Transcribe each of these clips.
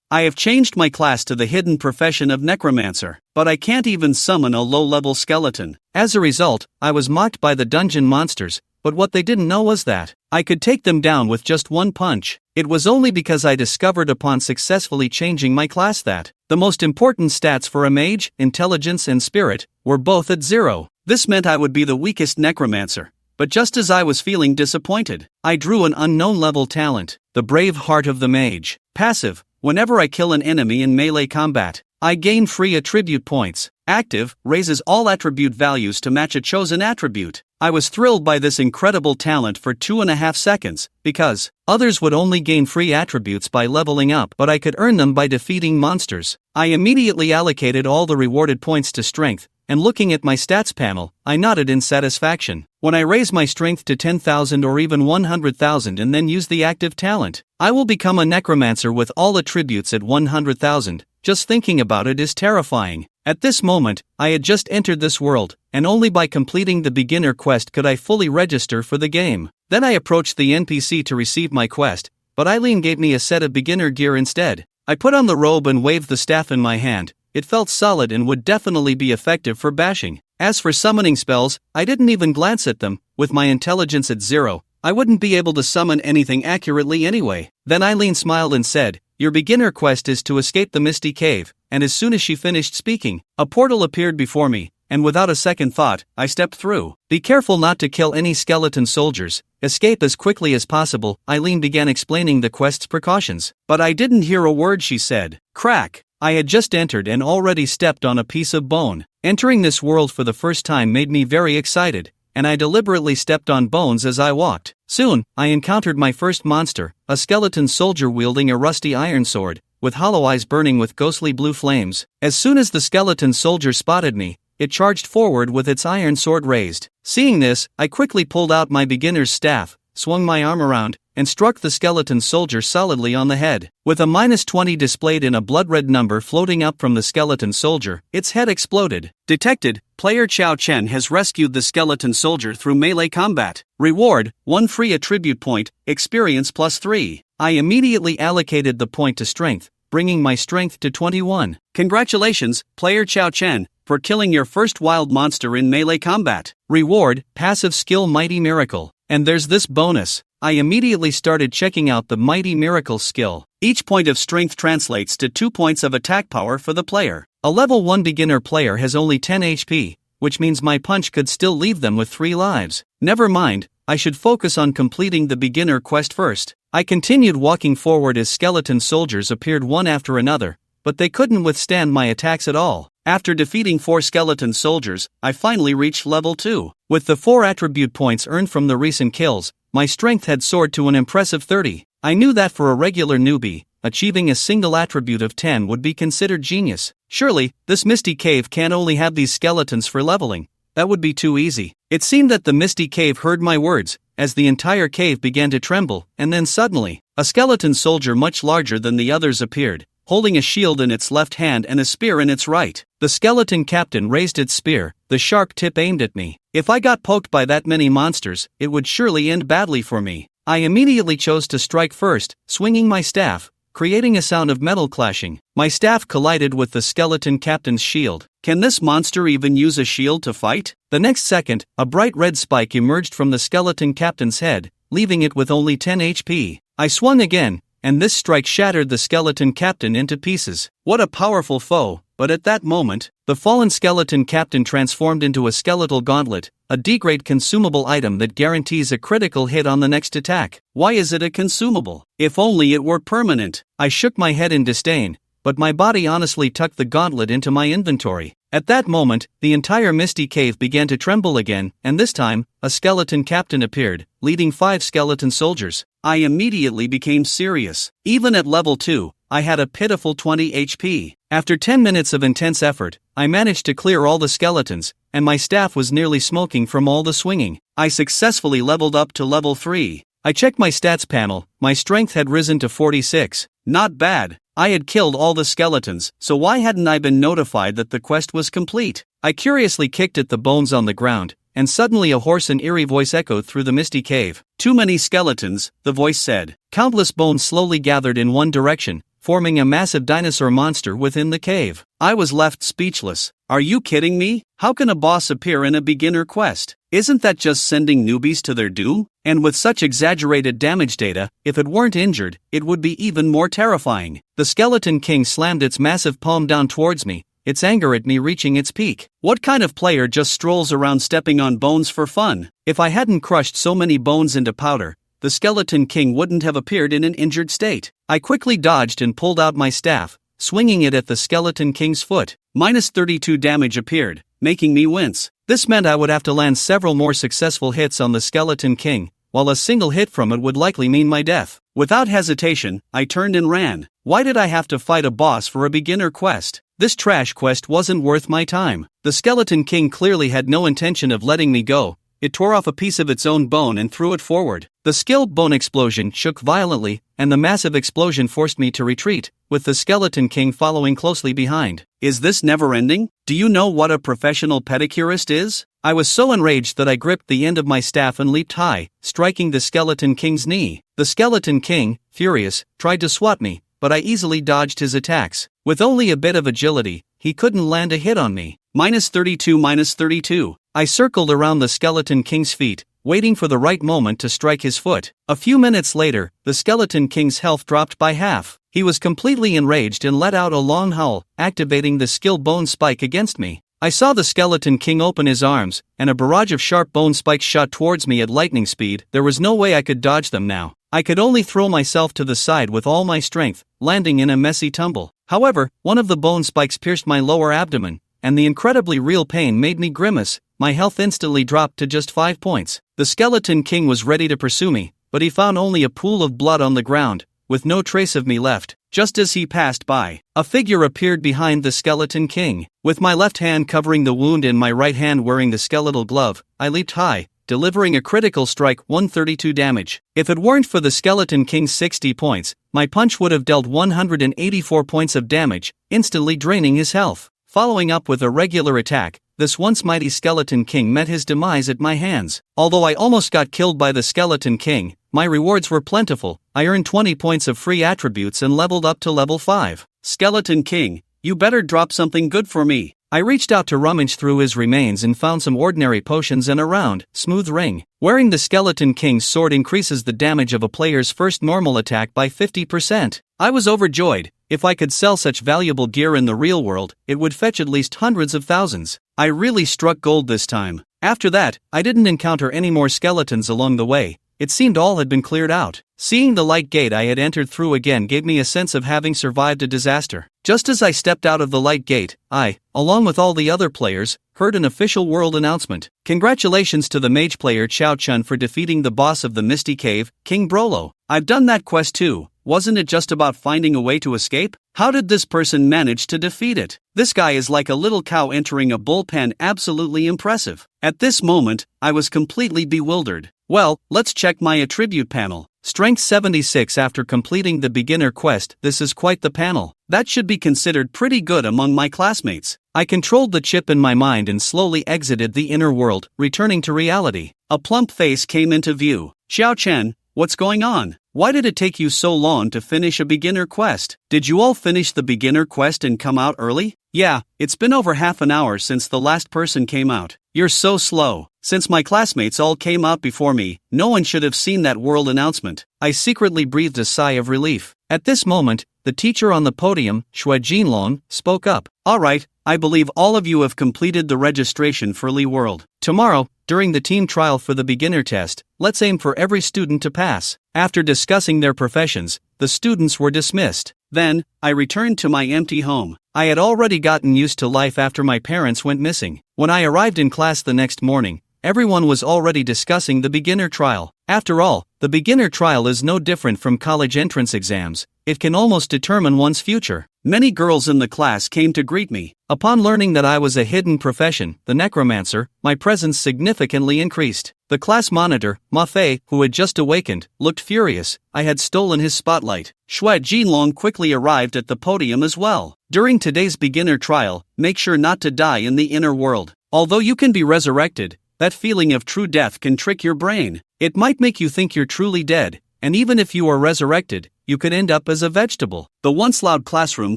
I have changed my class to the hidden profession of necromancer, but I can't even summon a low-level skeleton. As a result, I was mocked by the dungeon monsters, but what they didn't know was that I could take them down with just one punch. It was only because I discovered upon successfully changing my class that the most important stats for a mage, intelligence and spirit, were both at 0. This meant I would be the weakest necromancer. But just as I was feeling disappointed, I drew an unknown level talent, the Brave Heart of the Mage. Passive: whenever I kill an enemy in melee combat, I gain free attribute points. Active: raises all attribute values to match a chosen attribute. I was thrilled by this incredible talent for 2.5 seconds, because others would only gain free attributes by leveling up, but I could earn them by defeating monsters. I immediately allocated all the rewarded points to strength, and looking at my stats panel, I nodded in satisfaction. When I raise my strength to 10,000 or even 100,000 and then use the active talent, I will become a necromancer with all attributes at 100,000. Just thinking about it is terrifying. At this moment, I had just entered this world, and only by completing the beginner quest could I fully register for the game. Then I approached the NPC to receive my quest, but Eileen gave me a set of beginner gear instead. I put on the robe and waved the staff in my hand. It felt solid and would definitely be effective for bashing. As for summoning spells, I didn't even glance at them. With my intelligence at 0, I wouldn't be able to summon anything accurately anyway. Then Eileen smiled and said, "Your beginner quest is to escape the Misty Cave," and as soon as she finished speaking, a portal appeared before me, and without a second thought, I stepped through. "Be careful not to kill any skeleton soldiers. Escape as quickly as possible," Eileen began explaining the quest's precautions. But I didn't hear a word she said. Crack! I had just entered and already stepped on a piece of bone. Entering this world for the first time made me very excited, and I deliberately stepped on bones as I walked. Soon, I encountered my first monster, a skeleton soldier wielding a rusty iron sword, with hollow eyes burning with ghostly blue flames. As soon as the skeleton soldier spotted me, it charged forward with its iron sword raised. Seeing this, I quickly pulled out my beginner's staff, swung my arm around, and struck the skeleton soldier solidly on the head. With a -20 displayed in a blood-red number floating up from the skeleton soldier, its head exploded. Detected: player Chao Chen has rescued the skeleton soldier through melee combat. Reward: 1 free attribute point, experience +3. I immediately allocated the point to strength, bringing my strength to 21. Congratulations, player Chao Chen, for killing your first wild monster in melee combat. Reward: passive skill Mighty Miracle. And there's this bonus. I immediately started checking out the Mighty Miracle skill. Each point of strength translates to 2 points of attack power for the player. A level 1 beginner player has only 10 HP, which means my punch could still leave them with 3 lives. Never mind, I should focus on completing the beginner quest first. I continued walking forward as skeleton soldiers appeared one after another, but they couldn't withstand my attacks at all. After defeating 4 skeleton soldiers, I finally reached level 2. With the 4 attribute points earned from the recent kills, my strength had soared to an impressive 30. I knew that for a regular newbie, achieving a single attribute of 10 would be considered genius. Surely, this Misty Cave can't only have these skeletons for leveling. That would be too easy. It seemed that the Misty Cave heard my words, as the entire cave began to tremble, and then suddenly, a skeleton soldier much larger than the others appeared, holding a shield in its left hand and a spear in its right. The skeleton captain raised its spear, the sharp tip aimed at me. If I got poked by that many monsters, it would surely end badly for me. I immediately chose to strike first, swinging my staff, creating a sound of metal clashing. My staff collided with the skeleton captain's shield. Can this monster even use a shield to fight? The next second, a bright red spike emerged from the skeleton captain's head, leaving it with only 10 HP. I swung again, and this strike shattered the skeleton captain into pieces. What a powerful foe! But at that moment, the fallen skeleton captain transformed into a skeletal gauntlet, a D-grade consumable item that guarantees a critical hit on the next attack. Why is it a consumable? If only it were permanent. I shook my head in disdain, but my body honestly tucked the gauntlet into my inventory. At that moment, the entire Misty Cave began to tremble again, and this time, a skeleton captain appeared, leading 5 skeleton soldiers. I immediately became serious. Even at level 2, I had a pitiful 20 HP. After 10 minutes of intense effort, I managed to clear all the skeletons, and my staff was nearly smoking from all the swinging. I successfully leveled up to level 3. I checked my stats panel, my strength had risen to 46. Not bad. I had killed all the skeletons, so why hadn't I been notified that the quest was complete? I curiously kicked at the bones on the ground, and suddenly a hoarse and eerie voice echoed through the Misty Cave. Too many skeletons, the voice said. Countless bones slowly gathered in one direction, forming a massive dinosaur monster within the cave. I was left speechless. Are you kidding me? How can a boss appear in a beginner quest? Isn't that just sending newbies to their doom? And with such exaggerated damage data, if it weren't injured, it would be even more terrifying. The Skeleton King slammed its massive palm down towards me, its anger at me reaching its peak. What kind of player just strolls around stepping on bones for fun? If I hadn't crushed so many bones into powder, the Skeleton King wouldn't have appeared in an injured state. I quickly dodged and pulled out my staff, swinging it at the Skeleton King's foot. -32 damage appeared, making me wince. This meant I would have to land several more successful hits on the Skeleton King, while a single hit from it would likely mean my death. Without hesitation, I turned and ran. Why did I have to fight a boss for a beginner quest? This trash quest wasn't worth my time. The Skeleton King clearly had no intention of letting me go. It tore off a piece of its own bone and threw it forward. The skilled bone explosion shook violently, and the massive explosion forced me to retreat, with the Skeleton King following closely behind. Is this never-ending? Do you know what a professional pedicurist is? I was so enraged that I gripped the end of my staff and leaped high, striking the Skeleton King's knee. The Skeleton King, furious, tried to swat me, but I easily dodged his attacks. With only a bit of agility, he couldn't land a hit on me. -32, -32. I circled around the Skeleton King's feet, waiting for the right moment to strike his foot. A few minutes later, the Skeleton King's health dropped by half. He was completely enraged and let out a long howl, activating the skill bone spike against me. I saw the Skeleton King open his arms, and a barrage of sharp bone spikes shot towards me at lightning speed. There was no way I could dodge them now. I could only throw myself to the side with all my strength, landing in a messy tumble. However, one of the bone spikes pierced my lower abdomen, and the incredibly real pain made me grimace. My health instantly dropped to just 5 points. The Skeleton King was ready to pursue me, but he found only a pool of blood on the ground, with no trace of me left. Just as he passed by, a figure appeared behind the Skeleton King. With my left hand covering the wound and my right hand wearing the skeletal glove, I leaped high, delivering a critical strike, 132 damage. If it weren't for the Skeleton King's 60 points, my punch would have dealt 184 points of damage, instantly draining his health. Following up with a regular attack, this once mighty Skeleton King met his demise at my hands. Although I almost got killed by the Skeleton King, my rewards were plentiful. I earned 20 points of free attributes and leveled up to level 5. Skeleton King, you better drop something good for me. I reached out to rummage through his remains and found some ordinary potions and a round, smooth ring. Wearing the Skeleton King's sword increases the damage of a player's first normal attack by 50%. I was overjoyed. If I could sell such valuable gear in the real world, it would fetch at least hundreds of thousands. I really struck gold this time. After that, I didn't encounter any more skeletons along the way. It seemed all had been cleared out. Seeing the light gate I had entered through again gave me a sense of having survived a disaster. Just as I stepped out of the light gate, I, along with all the other players, heard an official world announcement. Congratulations to the mage player Chao Chun for defeating the boss of the Misty Cave, King Brolo. I've done that quest too. Wasn't it just about finding a way to escape? How did this person manage to defeat it? This guy is like a little cow entering a bullpen, absolutely impressive. At this moment, I was completely bewildered. Well, let's check my attribute panel. Strength 76 after completing the beginner quest. This is quite the panel. That should be considered pretty good among my classmates. I controlled the chip in my mind and slowly exited the inner world, returning to reality. A plump face came into view. Xiao Chen, what's going on? Why did it take you so long to finish a beginner quest? Did you all finish the beginner quest and come out early? Yeah, it's been over half an hour since the last person came out. You're so slow. Since my classmates all came out before me, no one should have seen that world announcement. I secretly breathed a sigh of relief. At this moment, the teacher on the podium, Xue Jinlong, spoke up. Alright, I believe all of you have completed the registration for Li World. Tomorrow, during the team trial for the beginner test, let's aim for every student to pass. After discussing their professions, the students were dismissed. Then, I returned to my empty home. I had already gotten used to life after my parents went missing. When I arrived in class the next morning, everyone was already discussing the beginner trial. After all, the beginner trial is no different from college entrance exams. It can almost determine one's future. Many girls in the class came to greet me. Upon learning that I was a hidden profession, the necromancer, my presence significantly increased. The class monitor, Ma Fei, who had just awakened, looked furious. I had stolen his spotlight. Xue Jinlong quickly arrived at the podium as well. During today's beginner trial, make sure not to die in the inner world. Although you can be resurrected, that feeling of true death can trick your brain. It might make you think you're truly dead, and even if you are resurrected, you could end up as a vegetable. The once loud classroom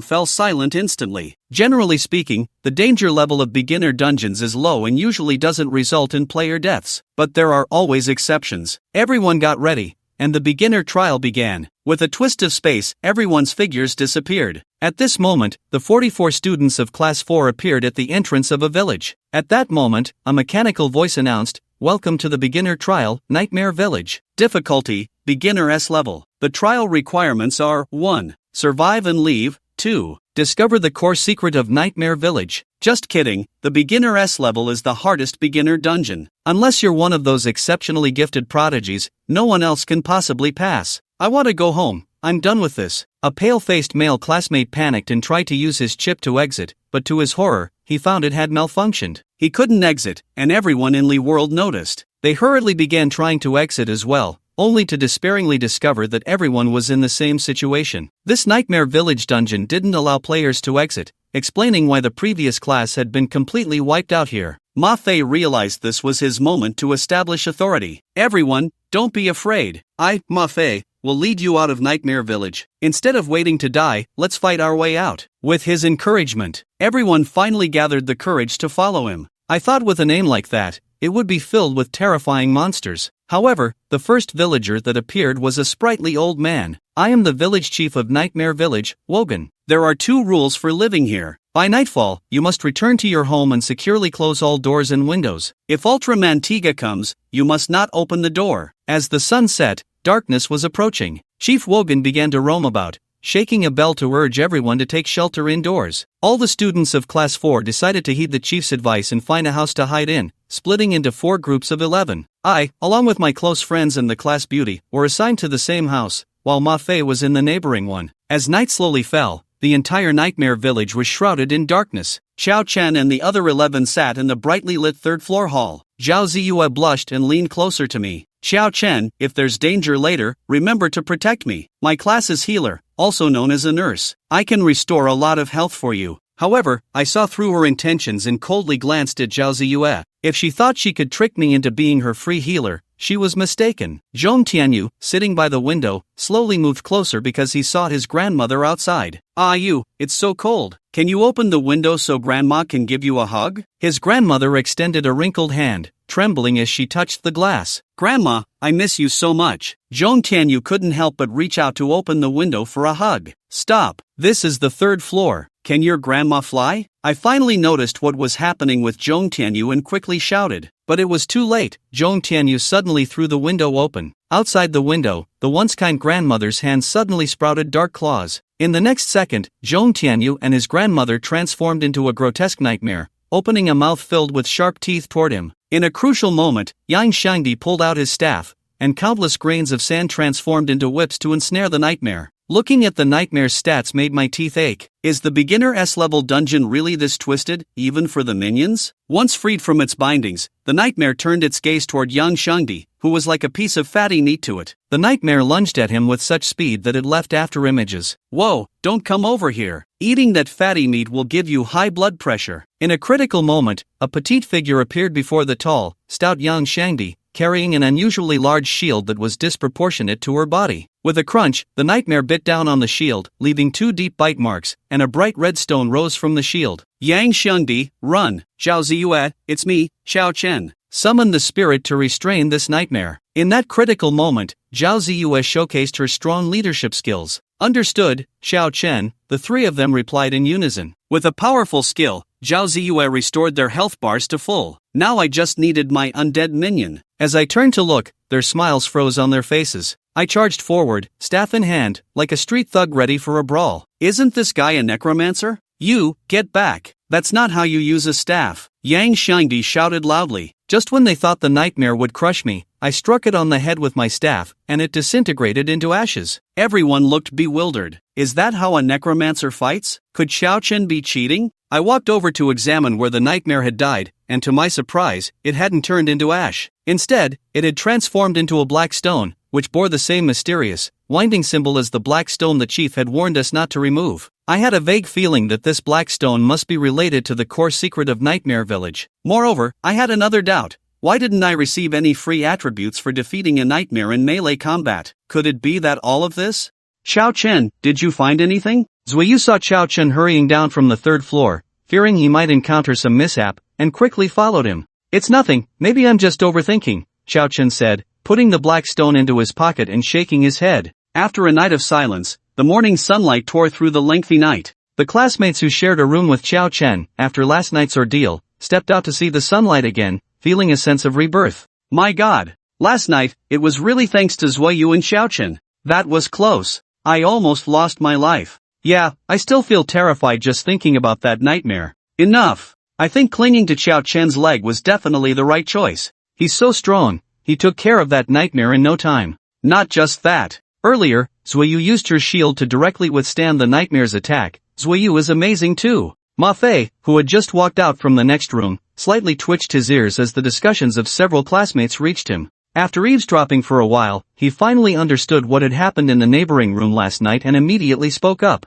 fell silent instantly. Generally speaking, the danger level of beginner dungeons is low and usually doesn't result in player deaths. But there are always exceptions. Everyone got ready, and the beginner trial began. With a twist of space, everyone's figures disappeared. At this moment, the 44 students of Class 4 appeared at the entrance of a village. At that moment, a mechanical voice announced, "Welcome to the beginner trial, Nightmare Village. Difficulty, beginner S level. The trial requirements are 1. Survive and leave, 2. Discover the core secret of Nightmare Village." Just kidding, the beginner S level is the hardest beginner dungeon. Unless you're one of those exceptionally gifted prodigies, no one else can possibly pass. "I want to go home, I'm done with this." A pale-faced male classmate panicked and tried to use his chip to exit, but to his horror, he found it had malfunctioned. He couldn't exit, and everyone in Lee World noticed. They hurriedly began trying to exit as well, only to despairingly discover that everyone was in the same situation. This Nightmare Village dungeon didn't allow players to exit, explaining why the previous class had been completely wiped out here. Ma Fei realized this was his moment to establish authority. "Everyone, don't be afraid. I, Ma Fei, will lead you out of Nightmare Village. Instead of waiting to die, let's fight our way out." With his encouragement, everyone finally gathered the courage to follow him. I thought with a name like that, it would be filled with terrifying monsters. However, the first villager that appeared was a sprightly old man. "I am the village chief of Nightmare Village, Wogan. There are 2 rules for living here. By nightfall, you must return to your home and securely close all doors and windows. If Ultra Mantiga comes, you must not open the door." As the sun set, darkness was approaching. Chief Wogan began to roam about, shaking a bell to urge everyone to take shelter indoors. All the students of Class 4 decided to heed the chief's advice and find a house to hide in, splitting into 4 groups of 11. I, along with my close friends and the class beauty, were assigned to the same house, while Ma Fei was in the neighboring one. As night slowly fell, the entire Nightmare Village was shrouded in darkness. Xiao Chen and the other 11 sat in the brightly lit 3rd floor hall. Zhao Ziyue blushed and leaned closer to me. "Xiao Chen, if there's danger later, remember to protect me. My class is healer, also known as a nurse. I can restore a lot of health for you." However, I saw through her intentions and coldly glanced at Zhao Ziyue. If she thought she could trick me into being her free healer, she was mistaken. Zhong Tianyu, sitting by the window, slowly moved closer because he saw his grandmother outside. "Ah, you, it's so cold. Can you open the window so Grandma can give you a hug?" His grandmother extended a wrinkled hand, trembling as she touched the glass. "Grandma, I miss you so much." Zhong Tianyu couldn't help but reach out to open the window for a hug. "Stop, this is the 3rd floor. Can your grandma fly?" I finally noticed what was happening with Zhong Tianyu and quickly shouted. But it was too late. Zhong Tianyu suddenly threw the window open. Outside the window, the once kind grandmother's hands suddenly sprouted dark claws. In the next second, Zhong Tianyu and his grandmother transformed into a grotesque nightmare, opening a mouth filled with sharp teeth toward him. In a crucial moment, Yang Shangdi pulled out his staff, and countless grains of sand transformed into whips to ensnare the nightmare. Looking at the nightmare's stats made my teeth ache. Is the beginner S-level dungeon really this twisted, even for the minions? Once freed from its bindings, the nightmare turned its gaze toward Yang Shangdi, who was like a piece of fatty meat to it. The nightmare lunged at him with such speed that it left after images. "Whoa, don't come over here. Eating that fatty meat will give you high blood pressure." In a critical moment, a petite figure appeared before the tall, stout Yang Shangdi, carrying an unusually large shield that was disproportionate to her body. With a crunch, the nightmare bit down on the shield, leaving 2 deep bite marks, and a bright red stone rose from the shield. "Yang Shengdi, run! Zhao Ziyue, it's me, Xiao Chen. Summon the spirit to restrain this nightmare." In that critical moment, Zhao Ziyue showcased her strong leadership skills. "Understood, Xiao Chen," the 3 of them replied in unison. With a powerful skill, Zhao Ziyue restored their health bars to full. Now I just needed my undead minion. As I turned to look, their smiles froze on their faces. I charged forward, staff in hand, like a street thug ready for a brawl. "Isn't this guy a necromancer? You, get back. That's not how you use a staff." Yang Shangdi shouted loudly. Just when they thought the nightmare would crush me, I struck it on the head with my staff, and it disintegrated into ashes. Everyone looked bewildered. Is that how a necromancer fights? Could Xiao Chen be cheating? I walked over to examine where the nightmare had died, and to my surprise, it hadn't turned into ash. Instead, it had transformed into a black stone, which bore the same mysterious, winding symbol as the black stone the chief had warned us not to remove. I had a vague feeling that this black stone must be related to the core secret of Nightmare Village. Moreover, I had another doubt. Why didn't I receive any free attributes for defeating a nightmare in melee combat? Could it be that all of this? Xiao Chen, did you find anything? Zuiyu saw Xiao Chen hurrying down from the third floor, fearing he might encounter some mishap, and quickly followed him. It's nothing, maybe I'm just overthinking, Xiao Chen said, putting the black stone into his pocket and shaking his head. After a night of silence, the morning sunlight tore through the lengthy night. The classmates who shared a room with Xiao Chen, after last night's ordeal, stepped out to see the sunlight again, feeling a sense of rebirth. My God! Last night, it was really thanks to Zuiyu and Xiao Chen. That was close. I almost lost my life. Yeah, I still feel terrified just thinking about that nightmare. Enough. I think clinging to Xiao Chen's leg was definitely the right choice. He's so strong. He took care of that nightmare in no time. Not just that. Earlier, Zuiyu used her shield to directly withstand the nightmare's attack. Zuiyu is amazing too. Ma Fei, who had just walked out from the next room, slightly twitched his ears as the discussions of several classmates reached him. After eavesdropping for a while, he finally understood what had happened in the neighboring room last night and immediately spoke up.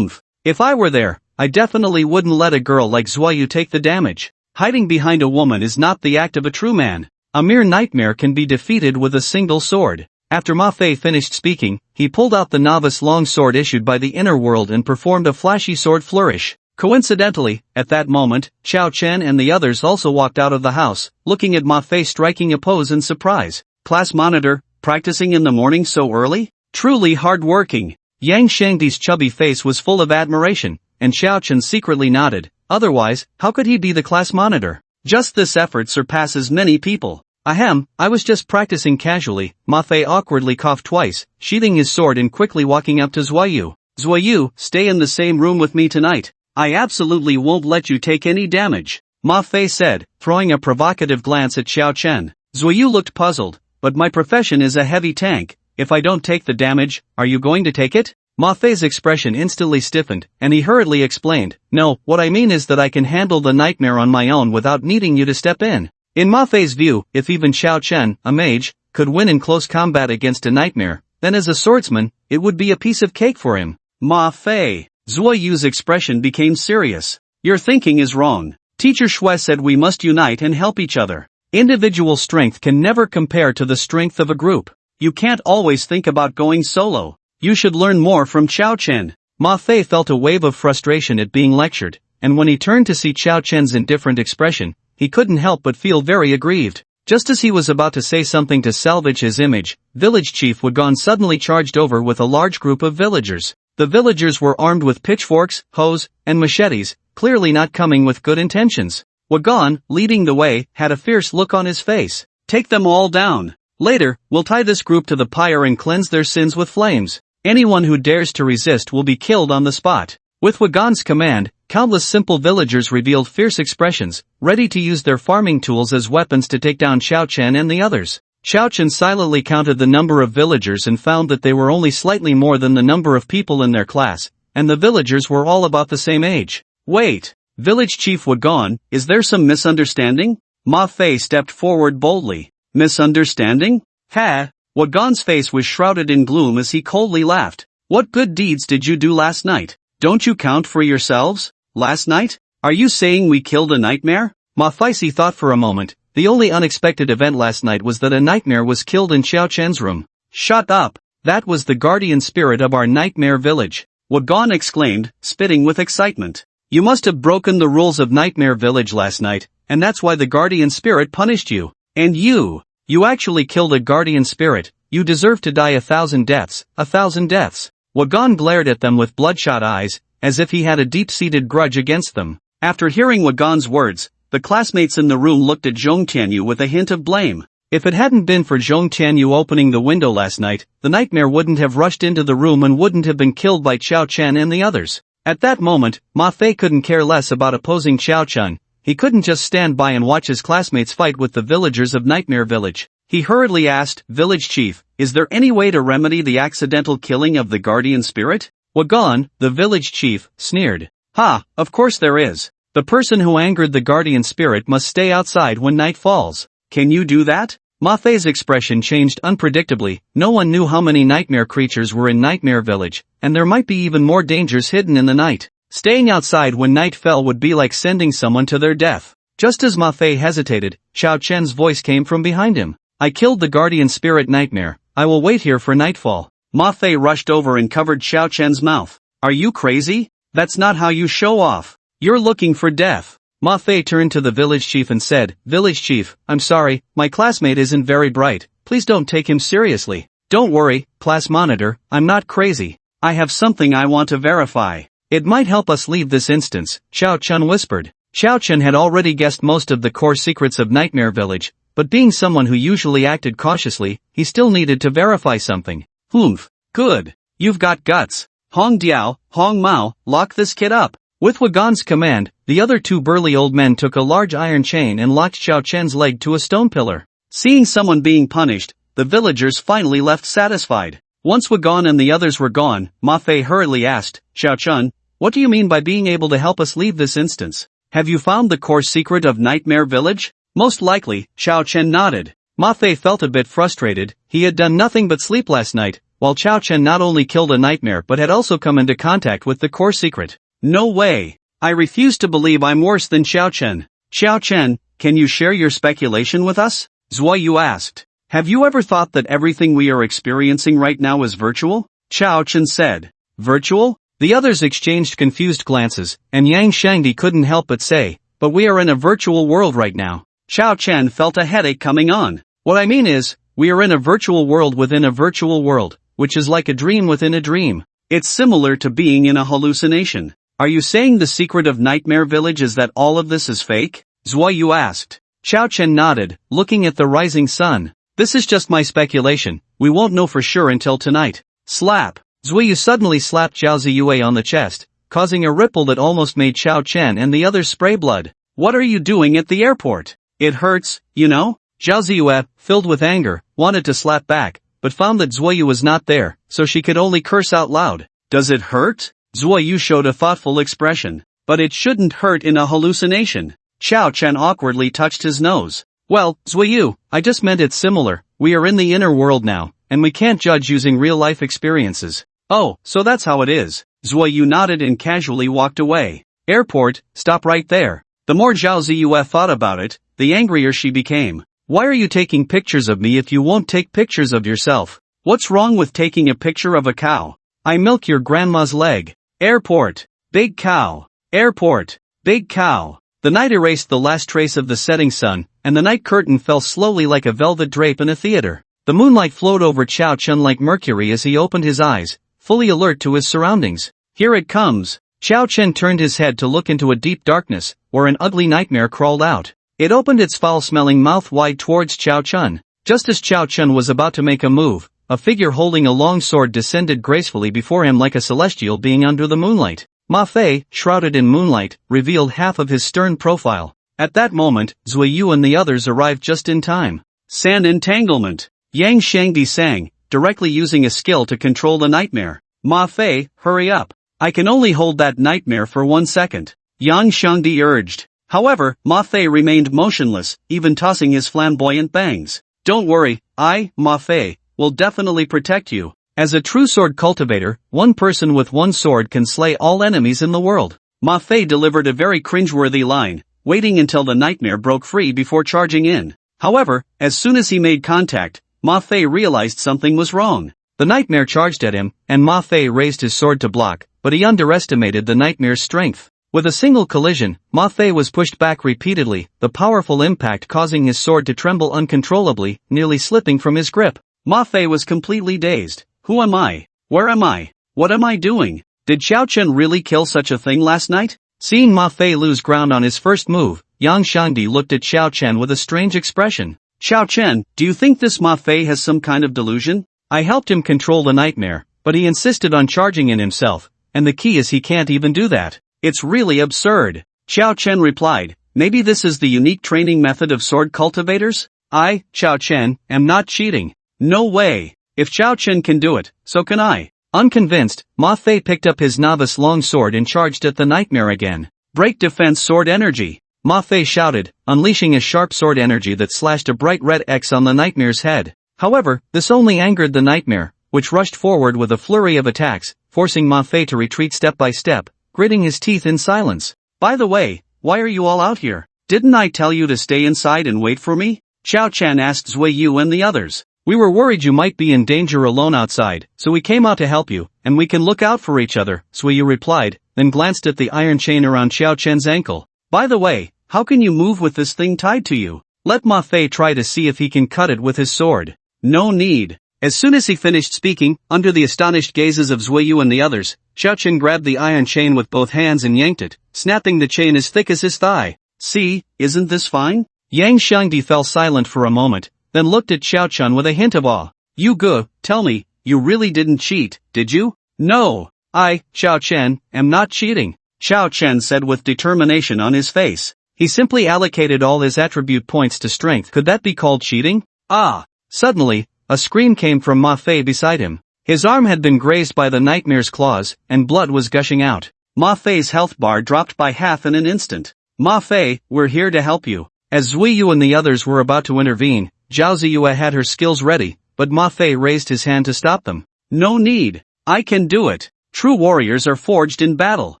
If I were there, I definitely wouldn't let a girl like Zuiyu take the damage. Hiding behind a woman is not the act of a true man. A mere nightmare can be defeated with a single sword. After Ma Fei finished speaking, he pulled out the novice long sword issued by the inner world and performed a flashy sword flourish. Coincidentally, at that moment, Xiao Chen and the others also walked out of the house, looking at Ma Fei striking a pose in surprise. Class monitor, practicing in the morning so early? Truly hard-working. Yang Shangdi's chubby face was full of admiration, and Xiao Chen secretly nodded. Otherwise, how could he be the class monitor? Just this effort surpasses many people. Ahem, I was just practicing casually. Ma Fei awkwardly coughed twice, sheathing his sword and quickly walking up to Zuiyu. Zuiyu, stay in the same room with me tonight. I absolutely won't let you take any damage, Ma Fei said, throwing a provocative glance at Xiao Chen. Zuiyu looked puzzled, but my profession is a heavy tank. If I don't take the damage, are you going to take it? Ma Fei's expression instantly stiffened, and he hurriedly explained, no, what I mean is that I can handle the nightmare on my own without needing you to step in. In Ma Fei's view, if even Xiao Chen, a mage, could win in close combat against a nightmare, then as a swordsman, it would be a piece of cake for him. Ma Fei. Zuiyu's expression became serious. Your thinking is wrong. Teacher Shui said we must unite and help each other. Individual strength can never compare to the strength of a group. You can't always think about going solo. You should learn more from Xiao Chen. Ma Fei felt a wave of frustration at being lectured, and when he turned to see Xiao Chen's indifferent expression, he couldn't help but feel very aggrieved. Just as he was about to say something to salvage his image, Village Chief Wagon suddenly charged over with a large group of villagers. The villagers were armed with pitchforks, hoes, and machetes, clearly not coming with good intentions. Wagon, leading the way, had a fierce look on his face. Take them all down. Later, we'll tie this group to the pyre and cleanse their sins with flames. Anyone who dares to resist will be killed on the spot. With Wagon's command, countless simple villagers revealed fierce expressions, ready to use their farming tools as weapons to take down Xiao Chen and the others. Xiao Chen silently counted the number of villagers and found that they were only slightly more than the number of people in their class, and the villagers were all about the same age. Wait, Village Chief Wagon, is there some misunderstanding? Ma Fei stepped forward boldly. Misunderstanding? Ha! Wagon's face was shrouded in gloom as he coldly laughed. What good deeds did you do last night? Don't you count for yourselves? Last night? Are you saying we killed a nightmare? Ma Fei thought for a moment. The only unexpected event last night was that a nightmare was killed in Xiao Chen's room. Shut up! That was the guardian spirit of our nightmare village. Wagon exclaimed, spitting with excitement. You must have broken the rules of Nightmare Village last night, and that's why the guardian spirit punished you. And you actually killed a guardian spirit. You deserve to die 1,000 deaths, 1,000 deaths. Wagon glared at them with bloodshot eyes, as if he had a deep-seated grudge against them. After hearing Wagon's words, the classmates in the room looked at Zhong Tianyu with a hint of blame. If it hadn't been for Zhong Tianyu opening the window last night, the nightmare wouldn't have rushed into the room and wouldn't have been killed by Xiao Chen and the others. At that moment, Ma Fei couldn't care less about opposing Xiao Chen. He couldn't just stand by and watch his classmates fight with the villagers of Nightmare Village. He hurriedly asked, Village Chief, is there any way to remedy the accidental killing of the guardian spirit? Wagon, the village chief, sneered. Ha, of course there is. The person who angered the guardian spirit must stay outside when night falls. Can you do that? Ma Fei's expression changed unpredictably. No one knew how many nightmare creatures were in Nightmare Village, and there might be even more dangers hidden in the night. Staying outside when night fell would be like sending someone to their death. Just as Ma Fei hesitated, Xiao Chen's voice came from behind him. I killed the guardian spirit Nightmare, I will wait here for nightfall. Ma Fei rushed over and covered Xiao Chen's mouth. Are you crazy? That's not how you show off. You're looking for death. Ma Fei turned to the village chief and said, Village chief, I'm sorry, my classmate isn't very bright, please don't take him seriously. Don't worry, class monitor, I'm not crazy. I have something I want to verify. It might help us leave this instance, Xiao Chen whispered. Xiao Chen had already guessed most of the core secrets of Nightmare Village, but being someone who usually acted cautiously, he still needed to verify something. Humph. Good. You've got guts. Hong Diao, Hong Mao, lock this kid up. With Wagon's command, the other two burly old men took a large iron chain and locked Xiao Chen's leg to a stone pillar. Seeing someone being punished, the villagers finally left satisfied. Once Wagon and the others were gone, Ma Fei hurriedly asked, Xiao Chen, what do you mean by being able to help us leave this instance? Have you found the core secret of Nightmare Village? Most likely, Xiao Chen nodded. Ma Fei felt a bit frustrated. He had done nothing but sleep last night, while Xiao Chen not only killed a nightmare but had also come into contact with the core secret. No way. I refuse to believe I'm worse than Xiao Chen. Xiao Chen, can you share your speculation with us? Zuoyu asked. Have you ever thought that everything we are experiencing right now is virtual? Xiao Chen said. Virtual? The others exchanged confused glances, and Yang Shangdi couldn't help but say, but we are in a virtual world right now. Xiao Chen felt a headache coming on. What I mean is, we are in a virtual world within a virtual world, which is like a dream within a dream. It's similar to being in a hallucination. Are you saying the secret of Nightmare Village is that all of this is fake? Zuoyu asked. Xiao Chen nodded, looking at the rising sun. This is just my speculation, we won't know for sure until tonight. Slap. Zuoyu suddenly slapped Zhao Ziyue on the chest, causing a ripple that almost made Xiao Chen and the others spray blood. What are you doing at the airport? It hurts, you know? Zhao Ziyue, filled with anger, wanted to slap back, but found that Zuoyu was not there, so she could only curse out loud. Does it hurt? Zuoyu showed a thoughtful expression. But it shouldn't hurt in a hallucination. Xiao Chen awkwardly touched his nose. Well, Zuoyu, I just meant it's similar. We are in the inner world now, and we can't judge using real-life experiences. Oh, so that's how it is. Zuoyu nodded and casually walked away. Airport, stop right there. The more Zhao Ziyue thought about it, the angrier she became. Why are you taking pictures of me if you won't take pictures of yourself? What's wrong with taking a picture of a cow? I milk your grandma's leg. Airport. Big cow. Airport. Big cow. The night erased the last trace of the setting sun, and the night curtain fell slowly like a velvet drape in a theater. The moonlight flowed over Xiao Chen like mercury as he opened his eyes, fully alert to his surroundings. Here it comes. Xiao Chen turned his head to look into a deep darkness, where an ugly nightmare crawled out. It opened its foul-smelling mouth wide towards Xiao Chen. Just as Xiao Chen was about to make a move, a figure holding a long sword descended gracefully before him like a celestial being under the moonlight. Ma Fei, shrouded in moonlight, revealed half of his stern profile. At that moment, Zuoyu and the others arrived just in time. Sand entanglement. Yang Shangdi sang, directly using a skill to control the nightmare. Ma Fei, hurry up. I can only hold that nightmare for 1 second. Yang Shangdi urged. However, Ma Fei remained motionless, even tossing his flamboyant bangs. Don't worry, I, Ma Fei, will definitely protect you. As a true sword cultivator, one person with one sword can slay all enemies in the world. Ma Fei delivered a very cringeworthy line, waiting until the nightmare broke free before charging in. However, as soon as he made contact, Ma Fei realized something was wrong. The nightmare charged at him, and Ma Fei raised his sword to block, but he underestimated the nightmare's strength. With a single collision, Ma Fei was pushed back repeatedly, the powerful impact causing his sword to tremble uncontrollably, nearly slipping from his grip. Ma Fei was completely dazed. Who am I? Where am I? What am I doing? Did Xiao Chen really kill such a thing last night? Seeing Ma Fei lose ground on his first move, Yang Shangdi looked at Xiao Chen with a strange expression. Xiao Chen, do you think this Ma Fei has some kind of delusion? I helped him control the nightmare, but he insisted on charging in himself, and the key is he can't even do that. It's really absurd. Xiao Chen replied, maybe this is the unique training method of sword cultivators? I, Xiao Chen, am not cheating. No way. If Xiao Chen can do it, so can I. Unconvinced, Ma Fei picked up his novice long sword and charged at the nightmare again. Break defense sword energy. Ma Fei shouted, unleashing a sharp sword energy that slashed a bright red X on the nightmare's head. However, this only angered the nightmare, which rushed forward with a flurry of attacks, forcing Ma Fei to retreat step by step, gritting his teeth in silence. By the way, why are you all out here? Didn't I tell you to stay inside and wait for me? Xiao Chen asked Zuoyu and the others. We were worried you might be in danger alone outside, so we came out to help you, and we can look out for each other, Zuiyu replied, then glanced at the iron chain around Xiao Chen's ankle. By the way, how can you move with this thing tied to you? Let Ma Fei try to see if he can cut it with his sword. No need. As soon as he finished speaking, under the astonished gazes of Zuiyu and the others, Xiao Chen grabbed the iron chain with both hands and yanked it, snapping the chain as thick as his thigh. See, isn't this fine? Yang Xiangdi fell silent for a moment, then looked at Xiao Chen with a hint of awe. You go, tell me, you really didn't cheat, did you? No, I, Xiao Chen, am not cheating, Xiao Chen said with determination on his face. He simply allocated all his attribute points to strength. Could that be called cheating? Ah! Suddenly, a scream came from Ma Fei beside him. His arm had been grazed by the nightmare's claws, and blood was gushing out. Ma Fei's health bar dropped by half in an instant. Ma Fei, we're here to help you. As Zuiyu and the others were about to intervene, Zhao Ziyue had her skills ready, but Ma Fei raised his hand to stop them. No need. I can do it. True warriors are forged in battle.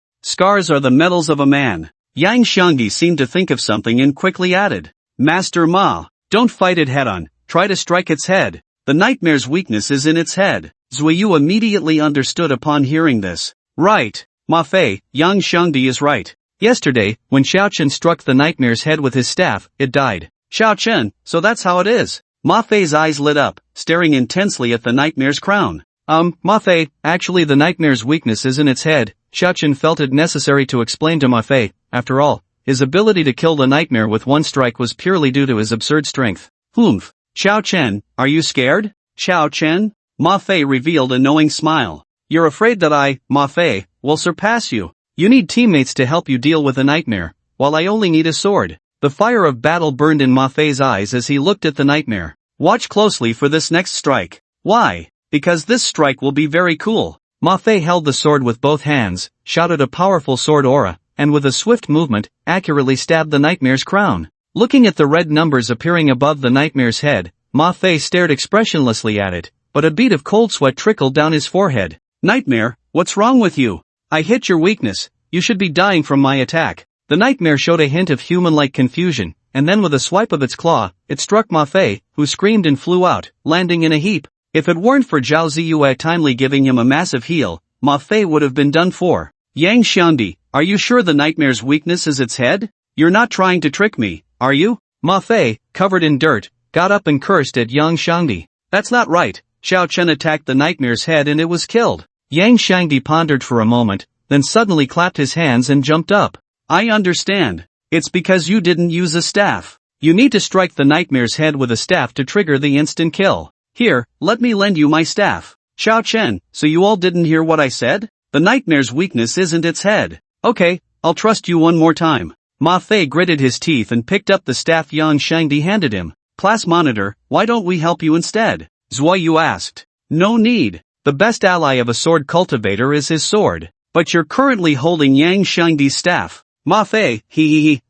Scars are the metals of a man. Yang Xiangdi seemed to think of something and quickly added. Master Ma, don't fight it head-on, try to strike its head. The nightmare's weakness is in its head. Zuiyu immediately understood upon hearing this. Right, Ma Fei, Yang Xiangdi is right. Yesterday, when Xiao Chen struck the nightmare's head with his staff, it died. Xiao Chen, so that's how it is. Ma Fei's eyes lit up, staring intensely at the nightmare's crown. Ma Fei, actually the nightmare's weakness is in its head. Xiao Chen felt it necessary to explain to Ma Fei. After all, his ability to kill the nightmare with one strike was purely due to his absurd strength. Humph. Xiao Chen, are you scared? Xiao Chen? Ma Fei revealed a knowing smile. You're afraid that I, Ma Fei, will surpass you. You need teammates to help you deal with the nightmare, while I only need a sword. The fire of battle burned in Ma Fei's eyes as he looked at the nightmare. Watch closely for this next strike. Why? Because this strike will be very cool. Ma Fei held the sword with both hands, shouted a powerful sword aura, and with a swift movement, accurately stabbed the nightmare's crown. Looking at the red numbers appearing above the nightmare's head, Ma Fei stared expressionlessly at it, but a bead of cold sweat trickled down his forehead. Nightmare, what's wrong with you? I hit your weakness, you should be dying from my attack. The nightmare showed a hint of human-like confusion, and then with a swipe of its claw, it struck Ma Fei, who screamed and flew out, landing in a heap. If it weren't for Zhao Ziyue timely giving him a massive heal, Ma Fei would have been done for. Yang Xiangdi, are you sure the nightmare's weakness is its head? You're not trying to trick me, are you? Ma Fei, covered in dirt, got up and cursed at Yang Xiangdi. That's not right. Xiao Chen attacked the nightmare's head and it was killed. Yang Xiangdi pondered for a moment, then suddenly clapped his hands and jumped up. I understand. It's because you didn't use a staff. You need to strike the nightmare's head with a staff to trigger the instant kill. Here, let me lend you my staff. Xiao Chen, so you all didn't hear what I said? The nightmare's weakness isn't its head. Okay, I'll trust you one more time. Ma Fei gritted his teeth and picked up the staff Yang Xiangdi handed him. Class monitor, why don't we help you instead? Zuiyu asked. No need. The best ally of a sword cultivator is his sword. But you're currently holding Yang Xiangdi's staff. Ma Fei,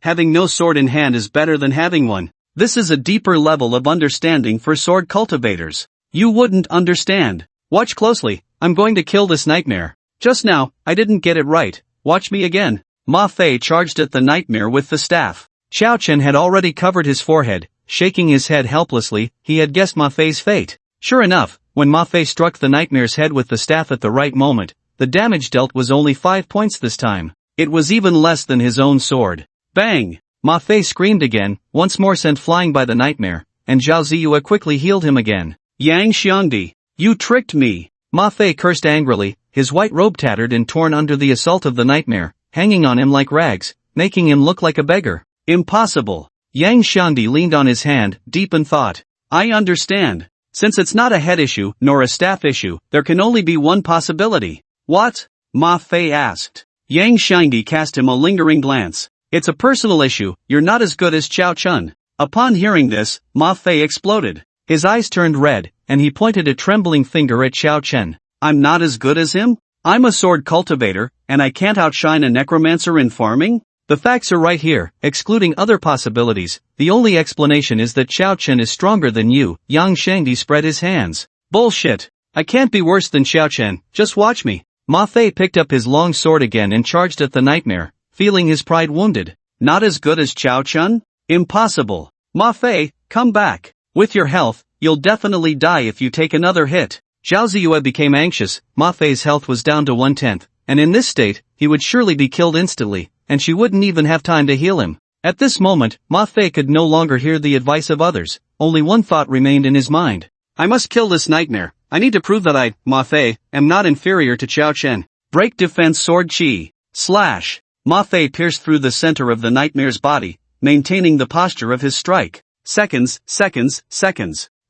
having no sword in hand is better than having one. This is a deeper level of understanding for sword cultivators. You wouldn't understand. Watch closely, I'm going to kill this nightmare. Just now, I didn't get it right. Watch me again. Ma Fei charged at the nightmare with the staff. Xiao Chen had already covered his forehead, shaking his head helplessly. He had guessed Ma Fei's fate. Sure enough, when Ma Fei struck the nightmare's head with the staff at the right moment, the damage dealt was only 5 points this time. It was even less than his own sword. Bang! Ma Fei screamed again, once more sent flying by the nightmare, and Zhao Ziyue quickly healed him again. Yang Xiangdi, you tricked me! Ma Fei cursed angrily, his white robe tattered and torn under the assault of the nightmare, hanging on him like rags, making him look like a beggar. Impossible! Yang Xiangdi leaned on his hand, deep in thought. I understand. Since it's not a head issue, nor a staff issue, there can only be one possibility. What? Ma Fei asked. Yang Xiangdi cast him a lingering glance. It's a personal issue, you're not as good as Xiao Chen. Upon hearing this, Ma Fei exploded. His eyes turned red, and he pointed a trembling finger at Xiao Chen. I'm not as good as him? I'm a sword cultivator, and I can't outshine a necromancer in farming? The facts are right here, excluding other possibilities. The only explanation is that Xiao Chen is stronger than you. Yang Xiangdi spread his hands. Bullshit. I can't be worse than Xiao Chen, just watch me. Ma Fei picked up his long sword again and charged at the nightmare, feeling his pride wounded. Not as good as Xiao Chen? Impossible. Ma Fei, come back. With your health, you'll definitely die if you take another hit. Zhao Ziyue became anxious. Ma Fei's health was down to 1/10, and in this state, he would surely be killed instantly, and she wouldn't even have time to heal him. At this moment, Ma Fei could no longer hear the advice of others. Only one thought remained in his mind. I must kill this nightmare. I need to prove that I, Ma Fei, am not inferior to Qiao Chen. Break defense sword chi. Slash. Ma Fei pierced through the center of the nightmare's body, maintaining the posture of his strike. Seconds.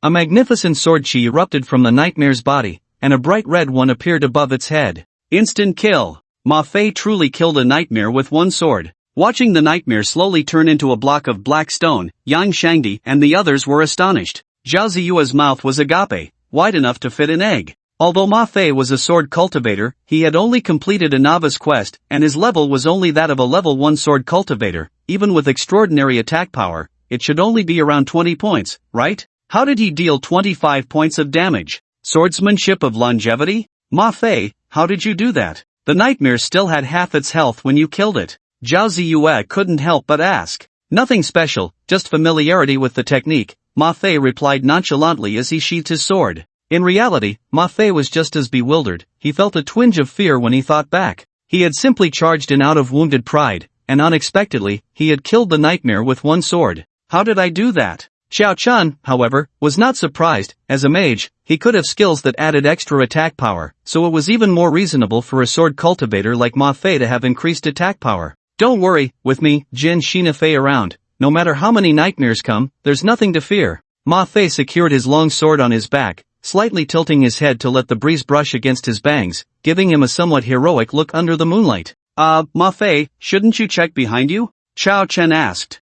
A magnificent sword chi erupted from the nightmare's body, and a bright red one appeared above its head. Instant kill. Ma Fei truly killed a nightmare with one sword. Watching the nightmare slowly turn into a block of black stone, Yang Shangdi and the others were astonished. Zhao Ziyue's mouth was agape, wide enough to fit an egg. Although Ma Fei was a sword cultivator, he had only completed a novice quest, and his level was only that of a level 1 sword cultivator. Even with extraordinary attack power, it should only be around 20 points, right? How did he deal 25 points of damage? Swordsmanship of longevity? Ma Fei, how did you do that? The nightmare still had half its health when you killed it. Zhao Ziyue couldn't help but ask. Nothing special, just familiarity with the technique, Ma Fei replied nonchalantly as he sheathed his sword. In reality, Ma Fei was just as bewildered. He felt a twinge of fear when he thought back. He had simply charged in out of wounded pride, and unexpectedly, he had killed the nightmare with one sword. How did I do that? Xiao Chun, however, was not surprised. As a mage, he could have skills that added extra attack power, so it was even more reasonable for a sword cultivator like Ma Fei to have increased attack power. Don't worry, with me, Jin Shina Fei around, no matter how many nightmares come, there's nothing to fear. Ma Fei secured his long sword on his back, slightly tilting his head to let the breeze brush against his bangs, giving him a somewhat heroic look under the moonlight. Ma Fei, shouldn't you check behind you? Qiao Chen asked.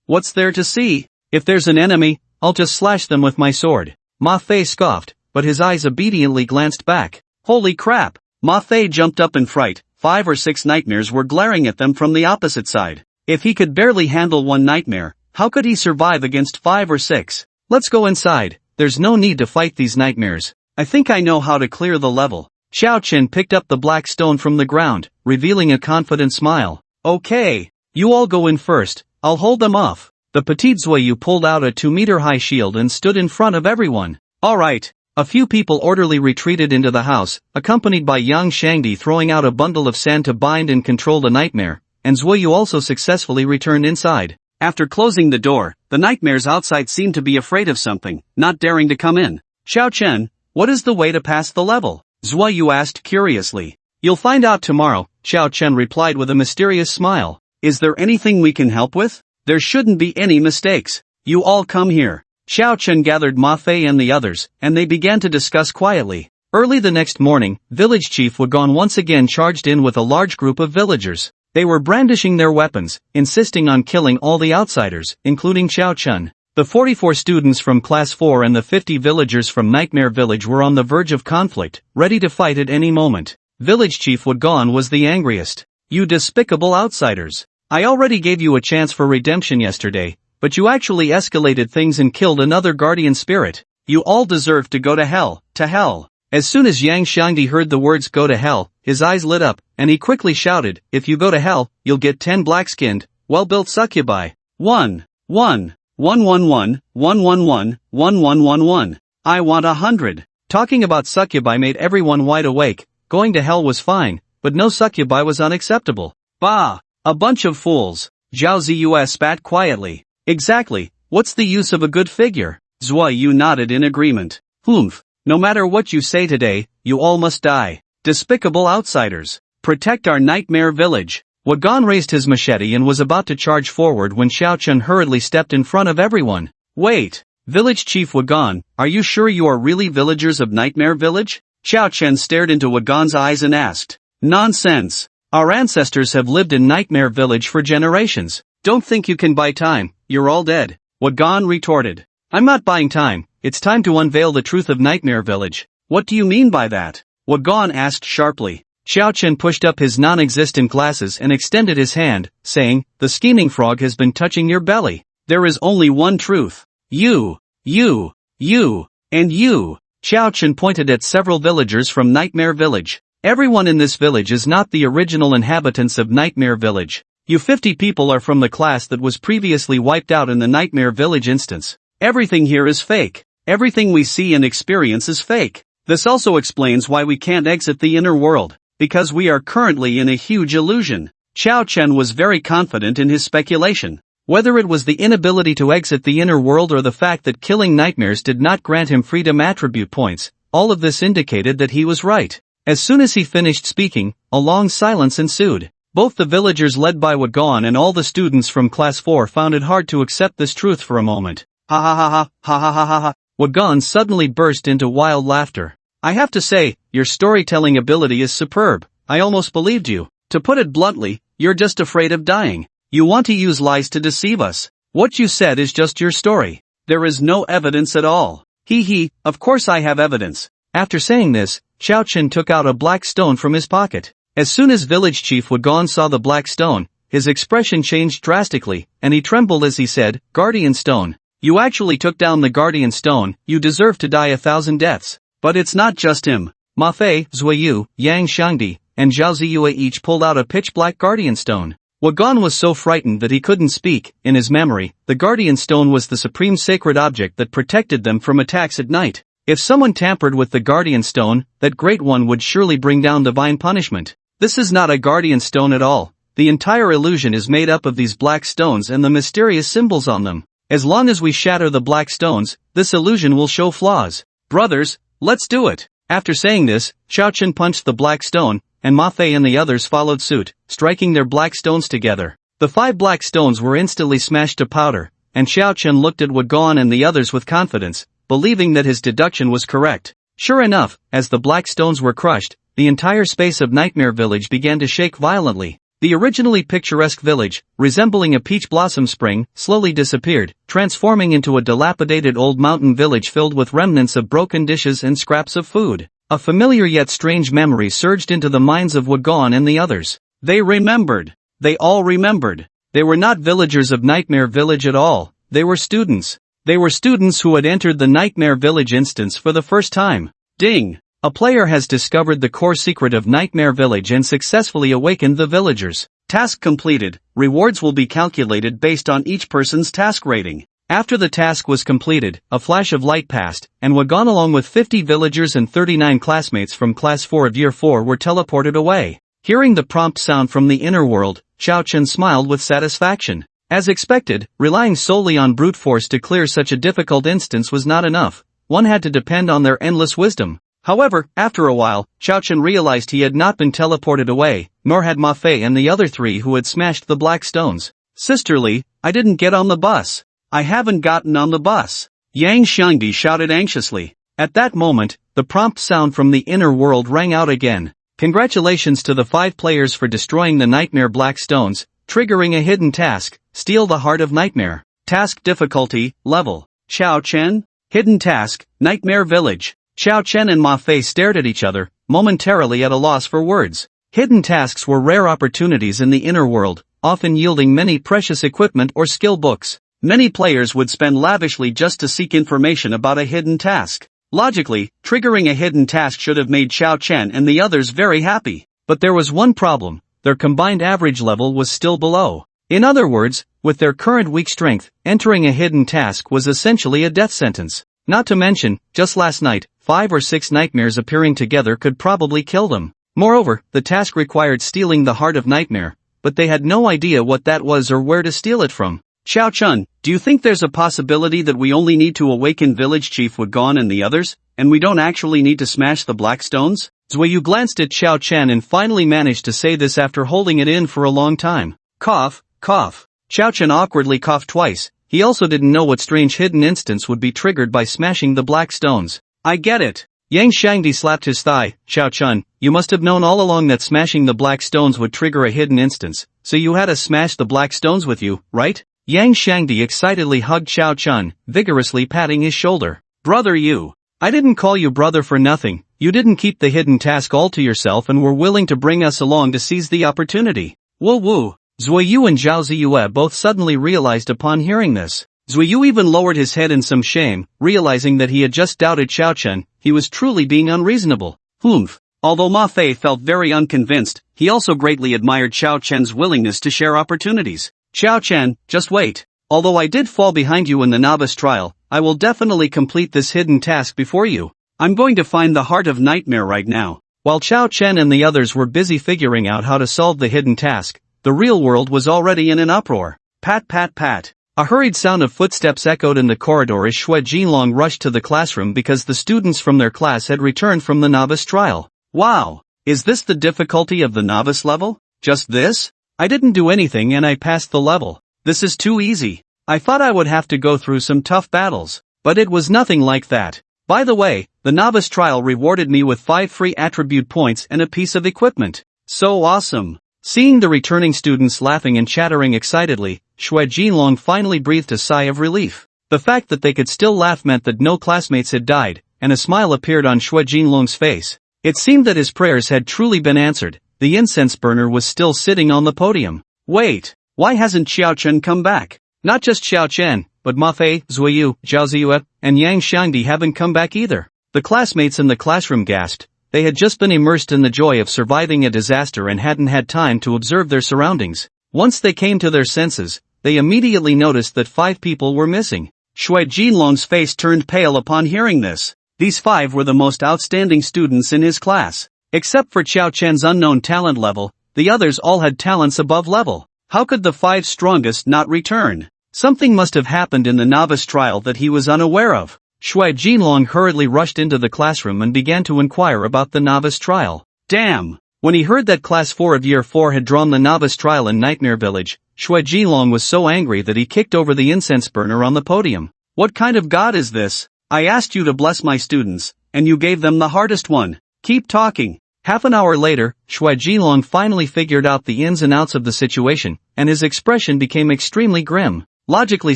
What's there to see? If there's an enemy, I'll just slash them with my sword. Ma Fei scoffed, but his eyes obediently glanced back. Holy crap! Ma Fei jumped up in fright. 5 or 6 nightmares were glaring at them from the opposite side. If he could barely handle one nightmare, how could he survive against 5 or 6? Let's go inside. There's no need to fight these nightmares. I think I know how to clear the level. Xiao Chen picked up the black stone from the ground, revealing a confident smile. Okay. You all go in first. I'll hold them off. The petite Zuoyu pulled out a 2-meter-high shield and stood in front of everyone. Alright. A few people orderly retreated into the house, accompanied by Yang Shangdi throwing out a bundle of sand to bind and control the nightmare, and Zuoyu also successfully returned inside. After closing the door, the nightmares outside seemed to be afraid of something, not daring to come in. Xiao Chen, what is the way to pass the level? Zuoyu asked curiously. You'll find out tomorrow, Xiao Chen replied with a mysterious smile. Is there anything we can help with? There shouldn't be any mistakes. You all come here. Xiao Chen gathered Ma Fei and the others, and they began to discuss quietly. Early the next morning, village chief Wagon once again charged in with a large group of villagers. They were brandishing their weapons, insisting on killing all the outsiders, including Xiao Chen. The 44 students from Class 4 and the 50 villagers from Nightmare Village were on the verge of conflict, ready to fight at any moment. Village Chief Wagon was the angriest. You despicable outsiders. I already gave you a chance for redemption yesterday, but you actually escalated things and killed another guardian spirit. You all deserve to go to hell, to hell. As soon as Yang Shangdi heard the words go to hell, his eyes lit up, and he quickly shouted, if you go to hell, you'll get 10 black-skinned, well-built succubi. 1, 1, 111, 111, 1111. I want 100. Talking about succubi made everyone wide awake. Going to hell was fine, but no succubi was unacceptable. Bah! A bunch of fools. Zhao Ziyue spat quietly. Exactly, what's the use of a good figure? Zuoyu nodded in agreement. No matter what you say today, you all must die. Despicable outsiders. Protect our nightmare village. Wagon raised his machete and was about to charge forward when Xiao Chen hurriedly stepped in front of everyone. Wait, Village Chief Wagon, are you sure you are really villagers of Nightmare Village? Xiao Chen stared into Wagon's eyes and asked. Nonsense. Our ancestors have lived in Nightmare Village for generations. Don't think you can buy time, you're all dead. Wagon retorted. I'm not buying time, it's time to unveil the truth of Nightmare Village. What do you mean by that? Wagon asked sharply. Xiao Chen pushed up his non-existent glasses and extended his hand, saying, the scheming frog has been touching your belly. There is only one truth. You, and you. Xiao Chen pointed at several villagers from Nightmare Village. Everyone in this village is not the original inhabitants of Nightmare Village. You 50 people are from the class that was previously wiped out in the Nightmare Village instance. Everything here is fake. Everything we see and experience is fake. This also explains why we can't exit the inner world, because we are currently in a huge illusion. Xiao Chen was very confident in his speculation. Whether it was the inability to exit the inner world or the fact that killing nightmares did not grant him freedom attribute points, all of this indicated that he was right. As soon as he finished speaking, a long silence ensued. Both the villagers led by Wagon and all the students from Class 4 found it hard to accept this truth for a moment. Ha ha ha ha ha ha ha ha ha. Wagon suddenly burst into wild laughter. I have to say, your storytelling ability is superb. I almost believed you. To put it bluntly, you're just afraid of dying. You want to use lies to deceive us. What you said is just your story. There is no evidence at all. Hee, of course I have evidence. After saying this, Xiao Chen took out a black stone from his pocket. As soon as village chief Wagon saw the black stone, his expression changed drastically, and he trembled as he said, Guardian Stone. You actually took down the Guardian Stone, you deserve to die 1,000 deaths. But it's not just him. Ma Fei, Zuiyu, Yang Shangdi, and Zhao Ziyue each pulled out a pitch-black Guardian Stone. Wagon was so frightened that he couldn't speak. In his memory, the Guardian Stone was the supreme sacred object that protected them from attacks at night. If someone tampered with the Guardian Stone, that great one would surely bring down divine punishment. This is not a Guardian Stone at all. The entire illusion is made up of these black stones and the mysterious symbols on them. As long as we shatter the black stones, this illusion will show flaws. Brothers, let's do it. After saying this, Xiao Chen punched the black stone, and Ma Fei and the others followed suit, striking their black stones together. The 5 black stones were instantly smashed to powder, and Xiao Chen looked at Wagon and the others with confidence, believing that his deduction was correct. Sure enough, as the black stones were crushed, the entire space of Nightmare Village began to shake violently. The originally picturesque village, resembling a peach blossom spring, slowly disappeared, transforming into a dilapidated old mountain village filled with remnants of broken dishes and scraps of food. A familiar yet strange memory surged into the minds of Wagon and the others. They remembered. They all remembered. They were not villagers of Nightmare Village at all. They were students. They were students who had entered the Nightmare Village instance for the first time. Ding! A player has discovered the core secret of Nightmare Village and successfully awakened the villagers. Task completed. Rewards will be calculated based on each person's task rating. After the task was completed, a flash of light passed, and Wagon along with 50 villagers and 39 classmates from Class 4 of Year 4 were teleported away. Hearing the prompt sound from the inner world, Xiao Chen smiled with satisfaction. As expected, relying solely on brute force to clear such a difficult instance was not enough. One had to depend on their endless wisdom. However, after a while, Xiao Chen realized he had not been teleported away, nor had Ma Fei and the other 3 who had smashed the black stones. Sisterly, I didn't get on the bus. I haven't gotten on the bus. Yang Shangdi shouted anxiously. At that moment, the prompt sound from the inner world rang out again. Congratulations to the 5 players for destroying the Nightmare Black Stones, triggering a hidden task, Steal the Heart of Nightmare. Task difficulty, level. Xiao Chen? Hidden task, Nightmare Village. Xiao Chen and Ma Fei stared at each other, momentarily at a loss for words. Hidden tasks were rare opportunities in the inner world, often yielding many precious equipment or skill books. Many players would spend lavishly just to seek information about a hidden task. Logically, triggering a hidden task should have made Xiao Chen and the others very happy. But there was one problem: their combined average level was still below. In other words, with their current weak strength, entering a hidden task was essentially a death sentence. Not to mention, just last night, 5 or 6 nightmares appearing together could probably kill them. Moreover, the task required stealing the Heart of Nightmare, but they had no idea what that was or where to steal it from. Xiao Chen, do you think there's a possibility that we only need to awaken Village Chief Wagon and the others, and we don't actually need to smash the black stones? Zuiyu glanced at Xiao Chen and finally managed to say this after holding it in for a long time. Cough, cough. Xiao Chen awkwardly coughed twice. He also didn't know what strange hidden instance would be triggered by smashing the black stones. I get it. Yang Shangdi slapped his thigh. Xiao Chen, you must have known all along that smashing the black stones would trigger a hidden instance, so you had us smash the black stones with you, right? Yang Shangdi excitedly hugged Xiao Chen, vigorously patting his shoulder. Brother you. I didn't call you brother for nothing. You didn't keep the hidden task all to yourself and were willing to bring us along to seize the opportunity. Woo woo. Zuiyu and Zhao Ziyue both suddenly realized upon hearing this. Zuiyu even lowered his head in some shame, realizing that he had just doubted Xiao Chen. He was truly being unreasonable. Humph. Although Ma Fei felt very unconvinced, he also greatly admired Xiao Chen's willingness to share opportunities. Xiao Chen, just wait. Although I did fall behind you in the novice trial, I will definitely complete this hidden task before you. I'm going to find the heart of nightmare right now." While Chao Chen and the others were busy figuring out how to solve the hidden task, the real world was already in an uproar. Pat pat pat. A hurried sound of footsteps echoed in the corridor as Xue Jinlong rushed to the classroom because the students from their class had returned from the novice trial. Wow! Is this the difficulty of the novice level? Just this? I didn't do anything and I passed the level. This is too easy. I thought I would have to go through some tough battles, but it was nothing like that. By the way, the novice trial rewarded me with 5 free attribute points and a piece of equipment. So awesome! Seeing the returning students laughing and chattering excitedly, Xue Jinlong finally breathed a sigh of relief. The fact that they could still laugh meant that no classmates had died, and a smile appeared on Xue Jinlong's face. It seemed that his prayers had truly been answered. The incense burner was still sitting on the podium. Wait, why hasn't Xiao Chen come back? Not just Xiao Chen, but Ma Fei, Zuiyu, Zhao Ziyue, and Yang Xiangdi haven't come back either. The classmates in the classroom gasped. They had just been immersed in the joy of surviving a disaster and hadn't had time to observe their surroundings. Once they came to their senses, they immediately noticed that 5 people were missing. Xue Jinlong's face turned pale upon hearing this. These 5 were the most outstanding students in his class. Except for Xiao Chen's unknown talent level, the others all had talents above level. How could the 5 strongest not return? Something must have happened in the novice trial that he was unaware of. Xue Jinlong hurriedly rushed into the classroom and began to inquire about the novice trial. Damn! When he heard that Class 4 of Year 4 had drawn the novice trial in Nightmare Village, Xue Jinlong was so angry that he kicked over the incense burner on the podium. What kind of god is this? I asked you to bless my students, and you gave them the hardest one. Keep talking. Half an hour later, Xue Jinlong finally figured out the ins and outs of the situation, and his expression became extremely grim. Logically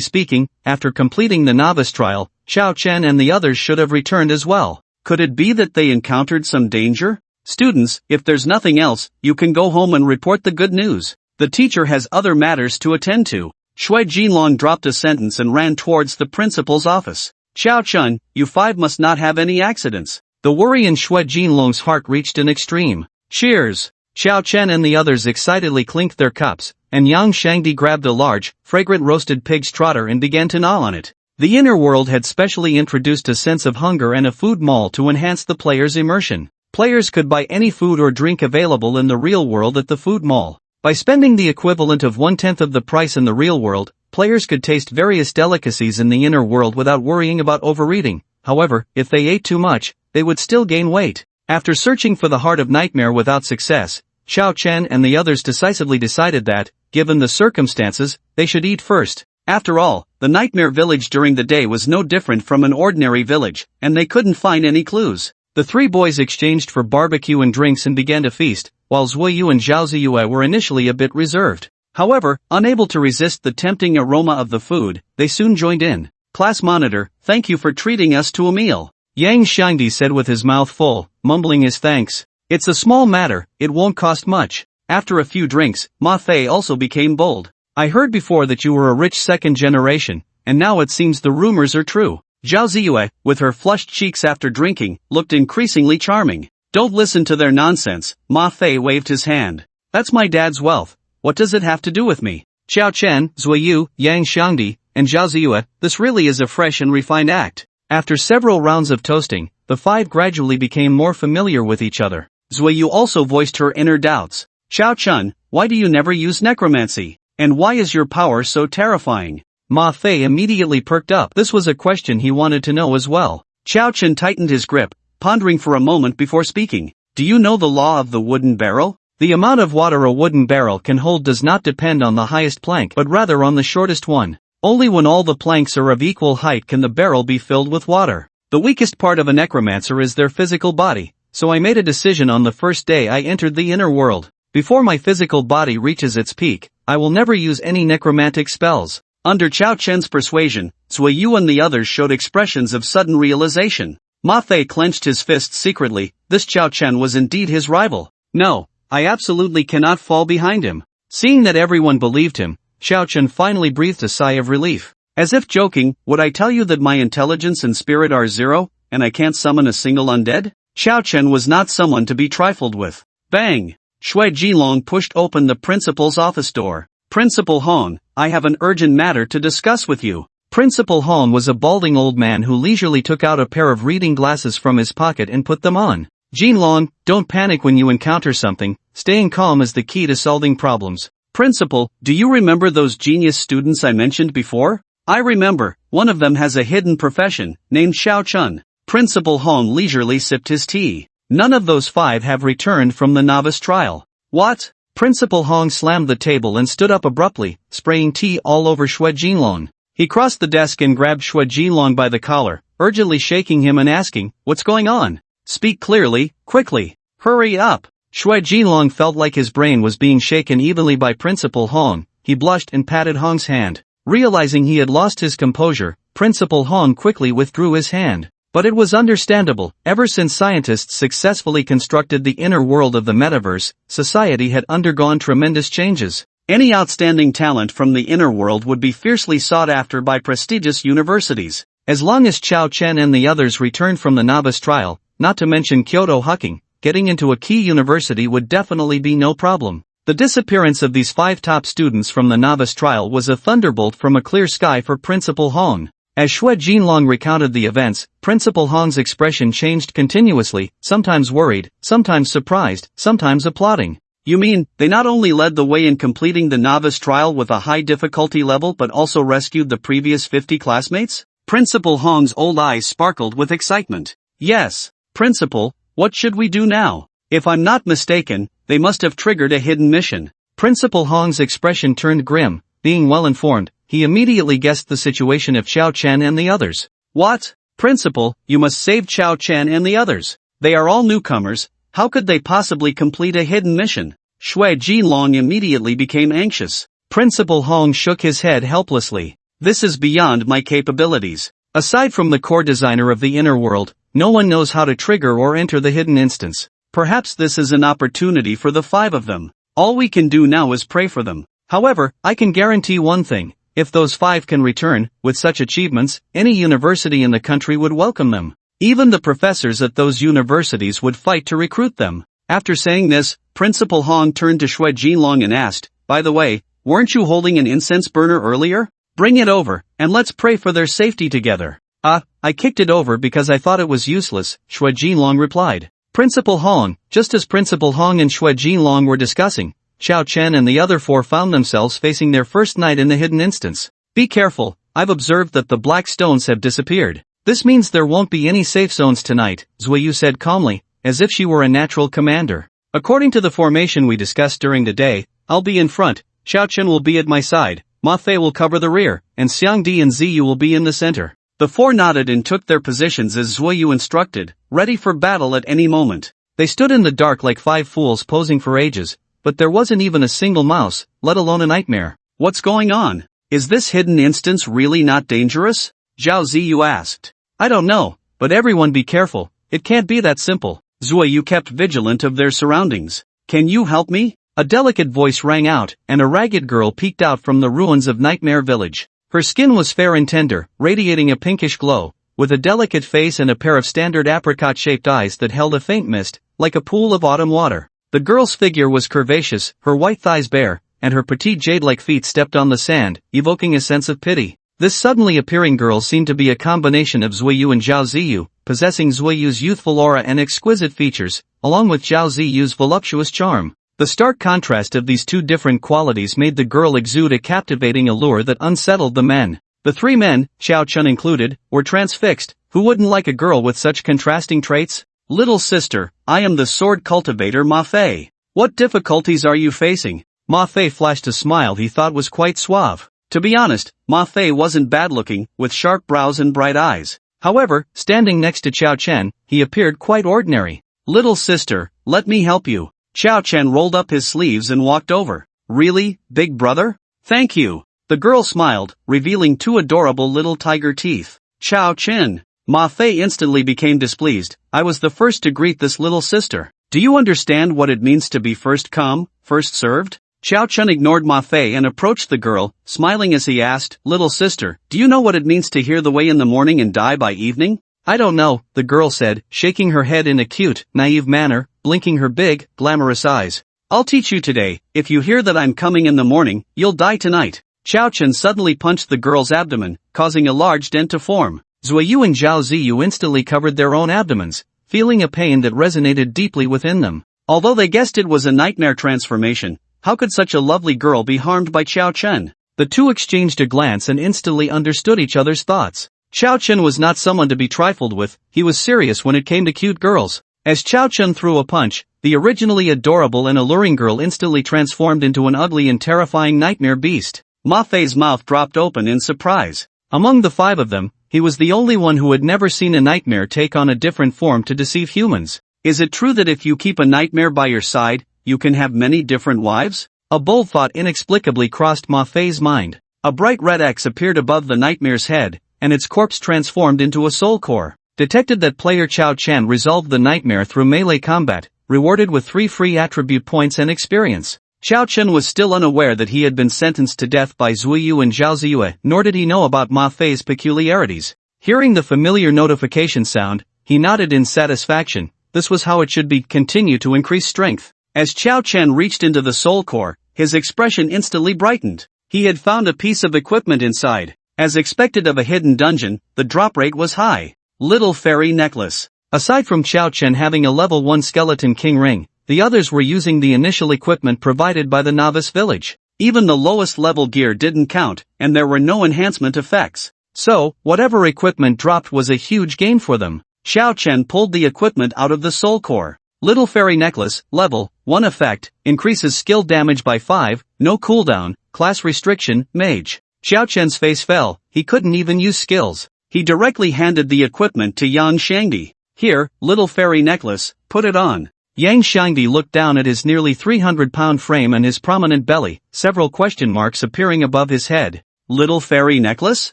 speaking, after completing the novice trial, Xiao Chen and the others should have returned as well. Could it be that they encountered some danger? Students, if there's nothing else, you can go home and report the good news. The teacher has other matters to attend to. Xue Jinlong dropped a sentence and ran towards the principal's office. Xiao Chen, you 5 must not have any accidents. The worry in Xue Jinlong's heart reached an extreme. Cheers! Xiao Chen and the others excitedly clinked their cups, and Yang Shangdi grabbed a large, fragrant roasted pig's trotter and began to gnaw on it. The inner world had specially introduced a sense of hunger and a food mall to enhance the player's immersion. Players could buy any food or drink available in the real world at the food mall. By spending the equivalent of 1/10 of the price in the real world, players could taste various delicacies in the inner world without worrying about overeating. However, if they ate too much, they would still gain weight. After searching for the heart of nightmare without success, Xiao Chen and the others decisively decided that, given the circumstances, they should eat first. After all, the Nightmare Village during the day was no different from an ordinary village, and they couldn't find any clues. The 3 boys exchanged for barbecue and drinks and began to feast, while Zuiyu and Zhao Ziyue were initially a bit reserved. However, unable to resist the tempting aroma of the food, they soon joined in. Class monitor, thank you for treating us to a meal. Yang Xiangdi said with his mouth full, mumbling his thanks. It's a small matter, it won't cost much. After a few drinks, Ma Fei also became bold. I heard before that you were a rich second generation, and now it seems the rumors are true. Zhao Ziyue, with her flushed cheeks after drinking, looked increasingly charming. Don't listen to their nonsense, Ma Fei waved his hand. That's my dad's wealth. What does it have to do with me? Xiao Chen, Zuiyu, Yang Xiangdi, and Zhao Ziyue, this really is a fresh and refined act. After several rounds of toasting, the 5 gradually became more familiar with each other. Zuiyu also voiced her inner doubts. Xiao Chen, why do you never use necromancy? And why is your power so terrifying? Ma Fei immediately perked up. This was a question he wanted to know as well. Xiao Chen tightened his grip, pondering for a moment before speaking. Do you know the law of the wooden barrel? The amount of water a wooden barrel can hold does not depend on the highest plank but rather on the shortest one. Only when all the planks are of equal height can the barrel be filled with water. The weakest part of a necromancer is their physical body, so I made a decision on the first day I entered the inner world. Before my physical body reaches its peak, I will never use any necromantic spells. Under Xiao Chen's persuasion, Zuiyu and the others showed expressions of sudden realization. Ma Fei clenched his fists secretly. This Xiao Chen was indeed his rival. No, I absolutely cannot fall behind him. Seeing that everyone believed him, Xiao Chen finally breathed a sigh of relief. As if joking, would I tell you that my intelligence and spirit are 0, and I can't summon a single undead? Xiao Chen was not someone to be trifled with. Bang! Xue Jinlong pushed open the principal's office door. Principal Hong, I have an urgent matter to discuss with you. Principal Hong was a balding old man who leisurely took out a pair of reading glasses from his pocket and put them on. Jinlong, don't panic when you encounter something, staying calm is the key to solving problems. Principal, do you remember those genius students I mentioned before? I remember, one of them has a hidden profession, named Xiao Chun. Principal Hong leisurely sipped his tea. None of those 5 have returned from the novice trial. What? Principal Hong slammed the table and stood up abruptly, spraying tea all over Xue Jinlong. He crossed the desk and grabbed Xue Jinlong by the collar, urgently shaking him and asking, "What's going on? Speak clearly, quickly. Hurry up." Xue Jinlong felt like his brain was being shaken evenly by Principal Hong. He blushed and patted Hong's hand. Realizing he had lost his composure, Principal Hong quickly withdrew his hand. But it was understandable. Ever since scientists successfully constructed the inner world of the metaverse, society had undergone tremendous changes. Any outstanding talent from the inner world would be fiercely sought after by prestigious universities. As long as Chao Chen and the others returned from the novice trial, not to mention Kyoto Hucking, getting into a key university would definitely be no problem. The disappearance of these 5 top students from the novice trial was a thunderbolt from a clear sky for Principal Hong. As Xue Jinlong recounted the events, Principal Hong's expression changed continuously, sometimes worried, sometimes surprised, sometimes applauding. You mean, they not only led the way in completing the novice trial with a high difficulty level but also rescued the previous 50 classmates? Principal Hong's old eyes sparkled with excitement. Yes, Principal, what should we do now? If I'm not mistaken, they must have triggered a hidden mission. Principal Hong's expression turned grim. Being well informed, he immediately guessed the situation of Xiao Chen and the others. What? Principal, you must save Xiao Chen and the others. They are all newcomers. How could they possibly complete a hidden mission? Xue Jinlong immediately became anxious. Principal Hong shook his head helplessly. This is beyond my capabilities. Aside from the core designer of the inner world, no one knows how to trigger or enter the hidden instance. Perhaps this is an opportunity for the 5 of them. All we can do now is pray for them. However, I can guarantee one thing. If those 5 can return, with such achievements, any university in the country would welcome them. Even the professors at those universities would fight to recruit them. After saying this, Principal Hong turned to Xue Jinlong and asked, "By the way, weren't you holding an incense burner earlier? Bring it over, and let's pray for their safety together." I kicked it over because I thought it was useless," Xue Jinlong replied. Principal Hong, just as Principal Hong and Xue Jinlong were discussing, Xiao Chen and the other 4 found themselves facing their first night in the hidden instance. "Be careful, I've observed that the black stones have disappeared. This means there won't be any safe zones tonight," Zuiyu said calmly, as if she were a natural commander. "According to the formation we discussed during the day, I'll be in front, Xiao Chen will be at my side, Ma Fei will cover the rear, and Xiangdi and Ziyu will be in the center." The 4 nodded and took their positions as Zuiyu instructed, ready for battle at any moment. They stood in the dark like 5 fools posing for ages, but there wasn't even a single mouse, let alone a nightmare. "What's going on? Is this hidden instance really not dangerous?" Zhao Ziyu asked. "I don't know, but everyone be careful, it can't be that simple." Zuiyu kept vigilant of their surroundings. "Can you help me?" A delicate voice rang out, and a ragged girl peeked out from the ruins of Nightmare Village. Her skin was fair and tender, radiating a pinkish glow, with a delicate face and a pair of standard apricot-shaped eyes that held a faint mist, like a pool of autumn water. The girl's figure was curvaceous, her white thighs bare, and her petite jade-like feet stepped on the sand, evoking a sense of pity. This suddenly appearing girl seemed to be a combination of Zuiyu and Zhao Ziyu, possessing Zuiyu's youthful aura and exquisite features, along with Zhao Ziyu's voluptuous charm. The stark contrast of these 2 different qualities made the girl exude a captivating allure that unsettled the men. The 3 men, Xiao Chun included, were transfixed. Who wouldn't like a girl with such contrasting traits? "Little sister, I am the sword cultivator Ma Fei. What difficulties are you facing?" Ma Fei flashed a smile he thought was quite suave. To be honest, Ma Fei wasn't bad-looking, with sharp brows and bright eyes. However, standing next to Xiao Chen, he appeared quite ordinary. "Little sister, let me help you." Xiao Chen rolled up his sleeves and walked over. "Really, big brother? Thank you." The girl smiled, revealing 2 adorable little tiger teeth. "Xiao Chen." Ma Fei instantly became displeased. "I was the first to greet this little sister. Do you understand what it means to be first come, first served?" Xiao Chen ignored Ma Fei and approached the girl, smiling as he asked, "Little sister, do you know what it means to hear the way in the morning and die by evening?" "I don't know," the girl said, shaking her head in a cute, naive manner, blinking her big, glamorous eyes. "I'll teach you today. If you hear that I'm coming in the morning, you'll die tonight." Qiao Chen suddenly punched the girl's abdomen, causing a large dent to form. Zuoyu and Zhao Ziyu instantly covered their own abdomens, feeling a pain that resonated deeply within them. Although they guessed it was a nightmare transformation, how could such a lovely girl be harmed by Qiao Chen? The two exchanged a glance and instantly understood each other's thoughts. Qiao Chen was not someone to be trifled with, he was serious when it came to cute girls. As Qiao Chen threw a punch, the originally adorable and alluring girl instantly transformed into an ugly and terrifying nightmare beast. Ma Fei's mouth dropped open in surprise. Among the five of them, he was the only one who had never seen a nightmare take on a different form to deceive humans. Is it true that if you keep a nightmare by your side, you can have many different wives? A bold thought inexplicably crossed Ma Fei's mind. A bright red X appeared above the nightmare's head, and its corpse transformed into a soul core. Detected that player Qiao Chen resolved the nightmare through melee combat, rewarded with 3 free attribute points and experience. Qiao Chen was still unaware that he had been sentenced to death by Zuoyu and Zhao Ziyue, nor did he know about Ma Fei's peculiarities. Hearing the familiar notification sound, he nodded in satisfaction. This was how it should be. Continue to increase strength. As Qiao Chen reached into the soul core, his expression instantly brightened. He had found a piece of equipment inside. As expected of a hidden dungeon, the drop rate was high. Little fairy necklace. Aside from Qiao Chen having a level 1 skeleton king ring, the others were using the initial equipment provided by the novice village. Even the lowest level gear didn't count, and there were no enhancement effects. So, whatever equipment dropped was a huge gain for them. Qiao Chen pulled the equipment out of the soul core. Little fairy necklace, level 1 effect, increases skill damage by 5, no cooldown, class restriction, mage. Qiao Chen's face fell, he couldn't even use skills. He directly handed the equipment to Yang Shangdi. Here, little fairy necklace, put it on. Yang Shangdi looked down at his nearly 300-pound frame and his prominent belly, several question marks appearing above his head. Little fairy necklace?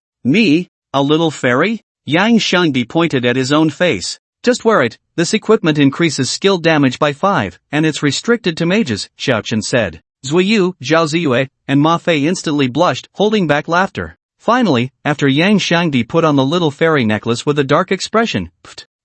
Me? A little fairy? Yang Shangdi pointed at his own face. Just wear it, this equipment increases skill damage by 5, and it's restricted to mages, Qiao Chen said. Zuoyu, Zhao Ziyue, and Ma Fei instantly blushed, holding back laughter. Finally, after Yang Shangdi put on the little fairy necklace with a dark expression,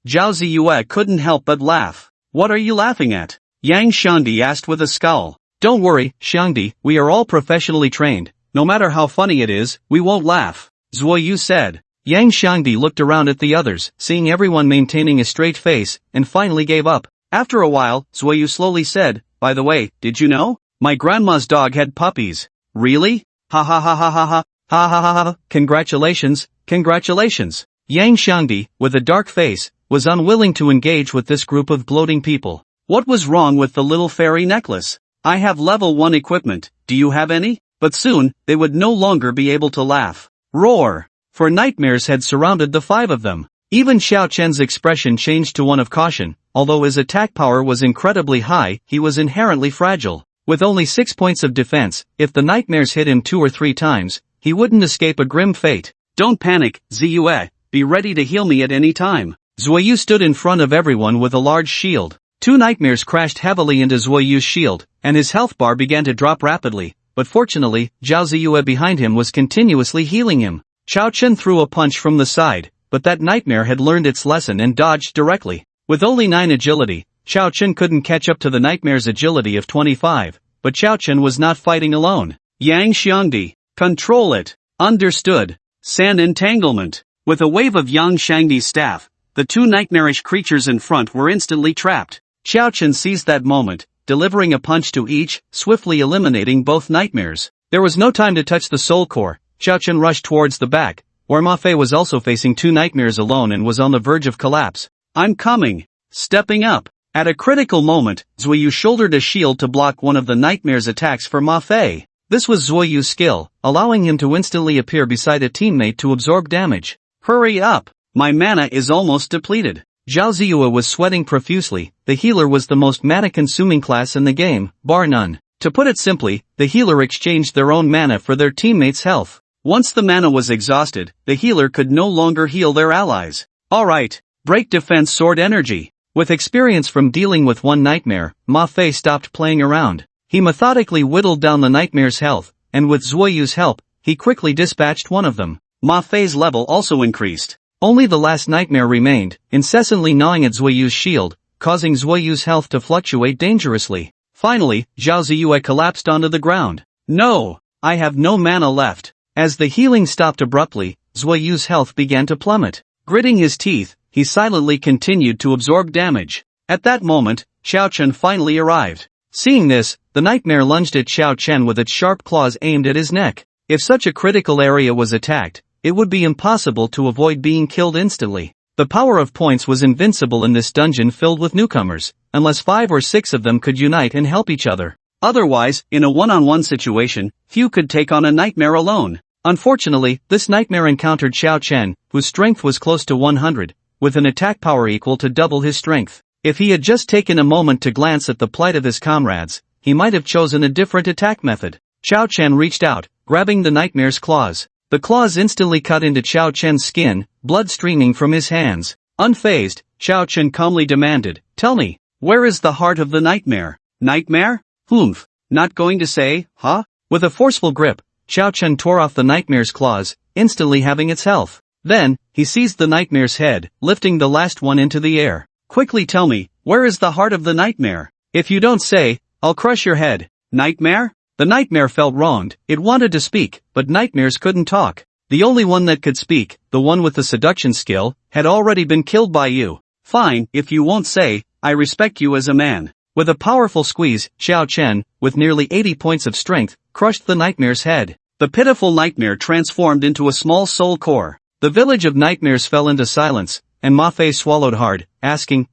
Zhao Ziyue couldn't help but laugh. What are you laughing at? Yang Shangdi asked with a scowl. Don't worry, Shangdi, we are all professionally trained. No matter how funny it is, we won't laugh. Zuoyu said. Yang Shangdi looked around at the others, seeing everyone maintaining a straight face, and finally gave up. After a while, Zuoyu slowly said, by the way, did you know? My grandma's dog had puppies. Really? Ha ha ha ha ha ha, ha ha ha ha, congratulations, congratulations. Yang Shangdi, with a dark face, was unwilling to engage with this group of gloating people. What was wrong with the little fairy necklace? I have level 1 equipment, do you have any? But soon, they would no longer be able to laugh. Roar! For nightmares had surrounded the 5 of them. Even Qiao Chen's expression changed to one of caution. Although his attack power was incredibly high, he was inherently fragile. With only 6 points of defense, if the nightmares hit him 2 or 3 times, he wouldn't escape a grim fate. Don't panic, Ziyue. Be ready to heal me at any time. Zuoyu stood in front of everyone with a large shield. 2 nightmares crashed heavily into Zuoyu's shield, and his health bar began to drop rapidly, but fortunately, Zhao Ziyue behind him was continuously healing him. Qiao Chen threw a punch from the side, but that nightmare had learned its lesson and dodged directly. With only 9 agility, Qiao Chen couldn't catch up to the nightmare's agility of 25, but Qiao Chen was not fighting alone. Yang Shangdi, control it. Understood. Sand entanglement. With a wave of Yang Shangdi's staff, the 2 nightmarish creatures in front were instantly trapped. Qiao Chen seized that moment, delivering a punch to each, swiftly eliminating both nightmares. There was no time to touch the soul core. Qiao Chen rushed towards the back, where Ma Fei was also facing 2 nightmares alone and was on the verge of collapse. I'm coming. Stepping up. At a critical moment, Zuoyu shouldered a shield to block one of the nightmare's attacks for Ma Fei. This was Zuoyu's skill, allowing him to instantly appear beside a teammate to absorb damage. Hurry up. My mana is almost depleted. Zhao Ziyue was sweating profusely. The healer was the most mana-consuming class in the game, bar none. To put it simply, the healer exchanged their own mana for their teammates' health. Once the mana was exhausted, the healer could no longer heal their allies. Alright, break defense sword energy. With experience from dealing with 1 nightmare, Ma Fei stopped playing around. He methodically whittled down the nightmare's health, and with Zuoyu's help, he quickly dispatched one of them. Ma Fei's level also increased. Only the last nightmare remained, incessantly gnawing at Zuoyu's shield, causing Zuoyu's health to fluctuate dangerously. Finally, Zhao Ziyue collapsed onto the ground. No! I have no mana left. As the healing stopped abruptly, Zuoyu's health began to plummet. Gritting his teeth, he silently continued to absorb damage. At that moment, Xiao Chen finally arrived. Seeing this, the nightmare lunged at Xiao Chen with its sharp claws aimed at his neck. If such a critical area was attacked, it would be impossible to avoid being killed instantly. The power of points was invincible in this dungeon filled with newcomers, unless 5 or 6 of them could unite and help each other. Otherwise, in a one-on-one situation, few could take on a nightmare alone. Unfortunately, this nightmare encountered Xiao Chen, whose strength was close to 100, with an attack power equal to double his strength. If he had just taken a moment to glance at the plight of his comrades, he might have chosen a different attack method. Xiao Chen reached out, grabbing the nightmare's claws. The claws instantly cut into Xiao Chen's skin, blood streaming from his hands. Unfazed, Xiao Chen calmly demanded, "Tell me, where is the heart of the nightmare?" "Nightmare? Humph. Not going to say, huh?" With a forceful grip, Xiao Chen tore off the nightmare's claws, instantly having its health. Then, he seized the nightmare's head, lifting the last one into the air. "Quickly tell me, where is the heart of the nightmare? If you don't say, I'll crush your head." "Nightmare?" The nightmare felt wronged. It wanted to speak, but nightmares couldn't talk. The only one that could speak, the one with the seduction skill, had already been killed by you. "Fine, if you won't say, I respect you as a man." With a powerful squeeze, Xiao Chen, with nearly 80 points of strength, crushed the nightmare's head. The pitiful nightmare transformed into a small soul core. The village of nightmares fell into silence, and Ma Fei swallowed hard, asking,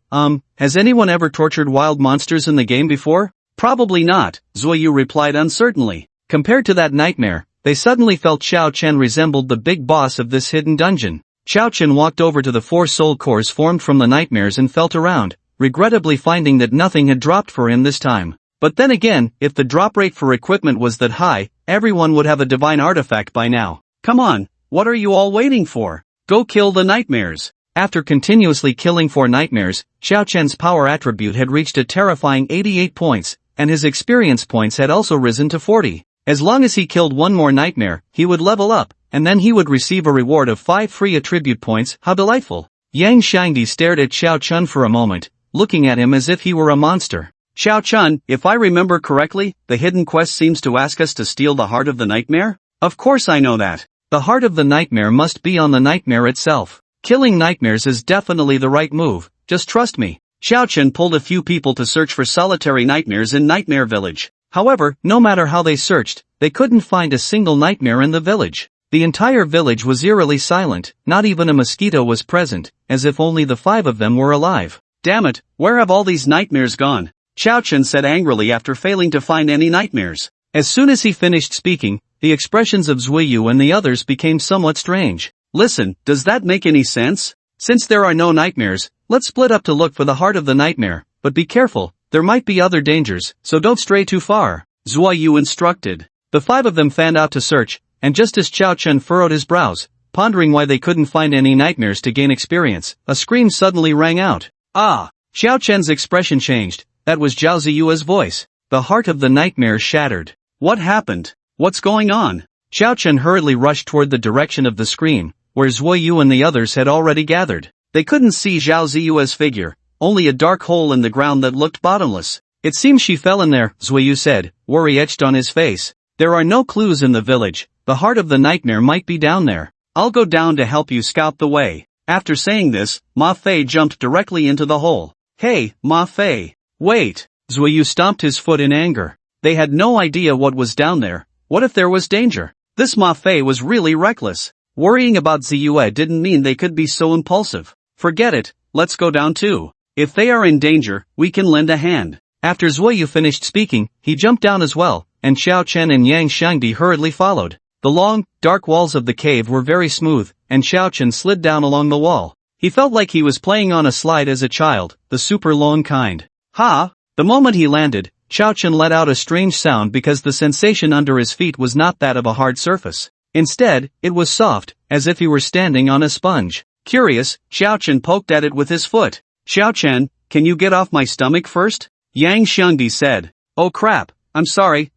has anyone ever tortured wild monsters in the game before? "Probably not," Zuoyu replied uncertainly. Compared to that nightmare, they suddenly felt Xiao Chen resembled the big boss of this hidden dungeon. Xiao Chen walked over to the 4 soul cores formed from the nightmares and felt around, regrettably finding that nothing had dropped for him this time. But then again, if the drop rate for equipment was that high, everyone would have a divine artifact by now. "Come on, what are you all waiting for? Go kill the nightmares." After continuously killing 4 nightmares, Xiao Chen's power attribute had reached a terrifying 88 points, and his experience points had also risen to 40. As long as he killed one more nightmare, he would level up, and then he would receive a reward of 5 free attribute points. How delightful. Yang Shangdi stared at Xiao Chen for a moment, looking at him as if he were a monster. "Xiao Chen, if I remember correctly, the hidden quest seems to ask us to steal the heart of the nightmare?" "Of course I know that. The heart of the nightmare must be on the nightmare itself. Killing nightmares is definitely the right move, just trust me." Xiao Chen pulled a few people to search for solitary nightmares in Nightmare Village. However, no matter how they searched, they couldn't find a single nightmare in the village. The entire village was eerily silent, not even a mosquito was present, as if only the 5 of them were alive. "Damn it, where have all these nightmares gone?" Xiao Chen said angrily after failing to find any nightmares. As soon as he finished speaking, the expressions of Zuoyu and the others became somewhat strange. "Listen, does that make any sense? Since there are no nightmares, let's split up to look for the heart of the nightmare, but be careful, there might be other dangers, so don't stray too far," Zuoyu instructed. The 5 of them fanned out to search, and just as Xiao Chen furrowed his brows, pondering why they couldn't find any nightmares to gain experience, a scream suddenly rang out. "Ah!" Xiao Chen's expression changed. That was Zhao Ziyue's voice. The heart of the nightmare shattered. "What happened? What's going on?" Xiao Chen hurriedly rushed toward the direction of the scream, where Zuoyu and the others had already gathered. They couldn't see Zhao Ziyue's figure, only a dark hole in the ground that looked bottomless. "It seems she fell in there," Zuoyu said, worry etched on his face. "There are no clues in the village, the heart of the nightmare might be down there. I'll go down to help you scout the way." After saying this, Ma Fei jumped directly into the hole. "Hey, Ma Fei. Wait." Zuoyu stomped his foot in anger. They had no idea what was down there. What if there was danger? This Ma Fei was really reckless. Worrying about Ziyue didn't mean they could be so impulsive. "Forget it, let's go down too. If they are in danger, we can lend a hand." After Zuoyu finished speaking, he jumped down as well, and Xiao Chen and Yang Shangdi hurriedly followed. The long, dark walls of the cave were very smooth, and Xiao Chen slid down along the wall. He felt like he was playing on a slide as a child, the super long kind. "Ha!" The moment he landed, Xiao Chen let out a strange sound because the sensation under his feet was not that of a hard surface. Instead, it was soft, as if he were standing on a sponge. Curious, Xiao Chen poked at it with his foot. "Xiao Chen, can you get off my stomach first?" Yang Shangdi said. "Oh crap, I'm sorry.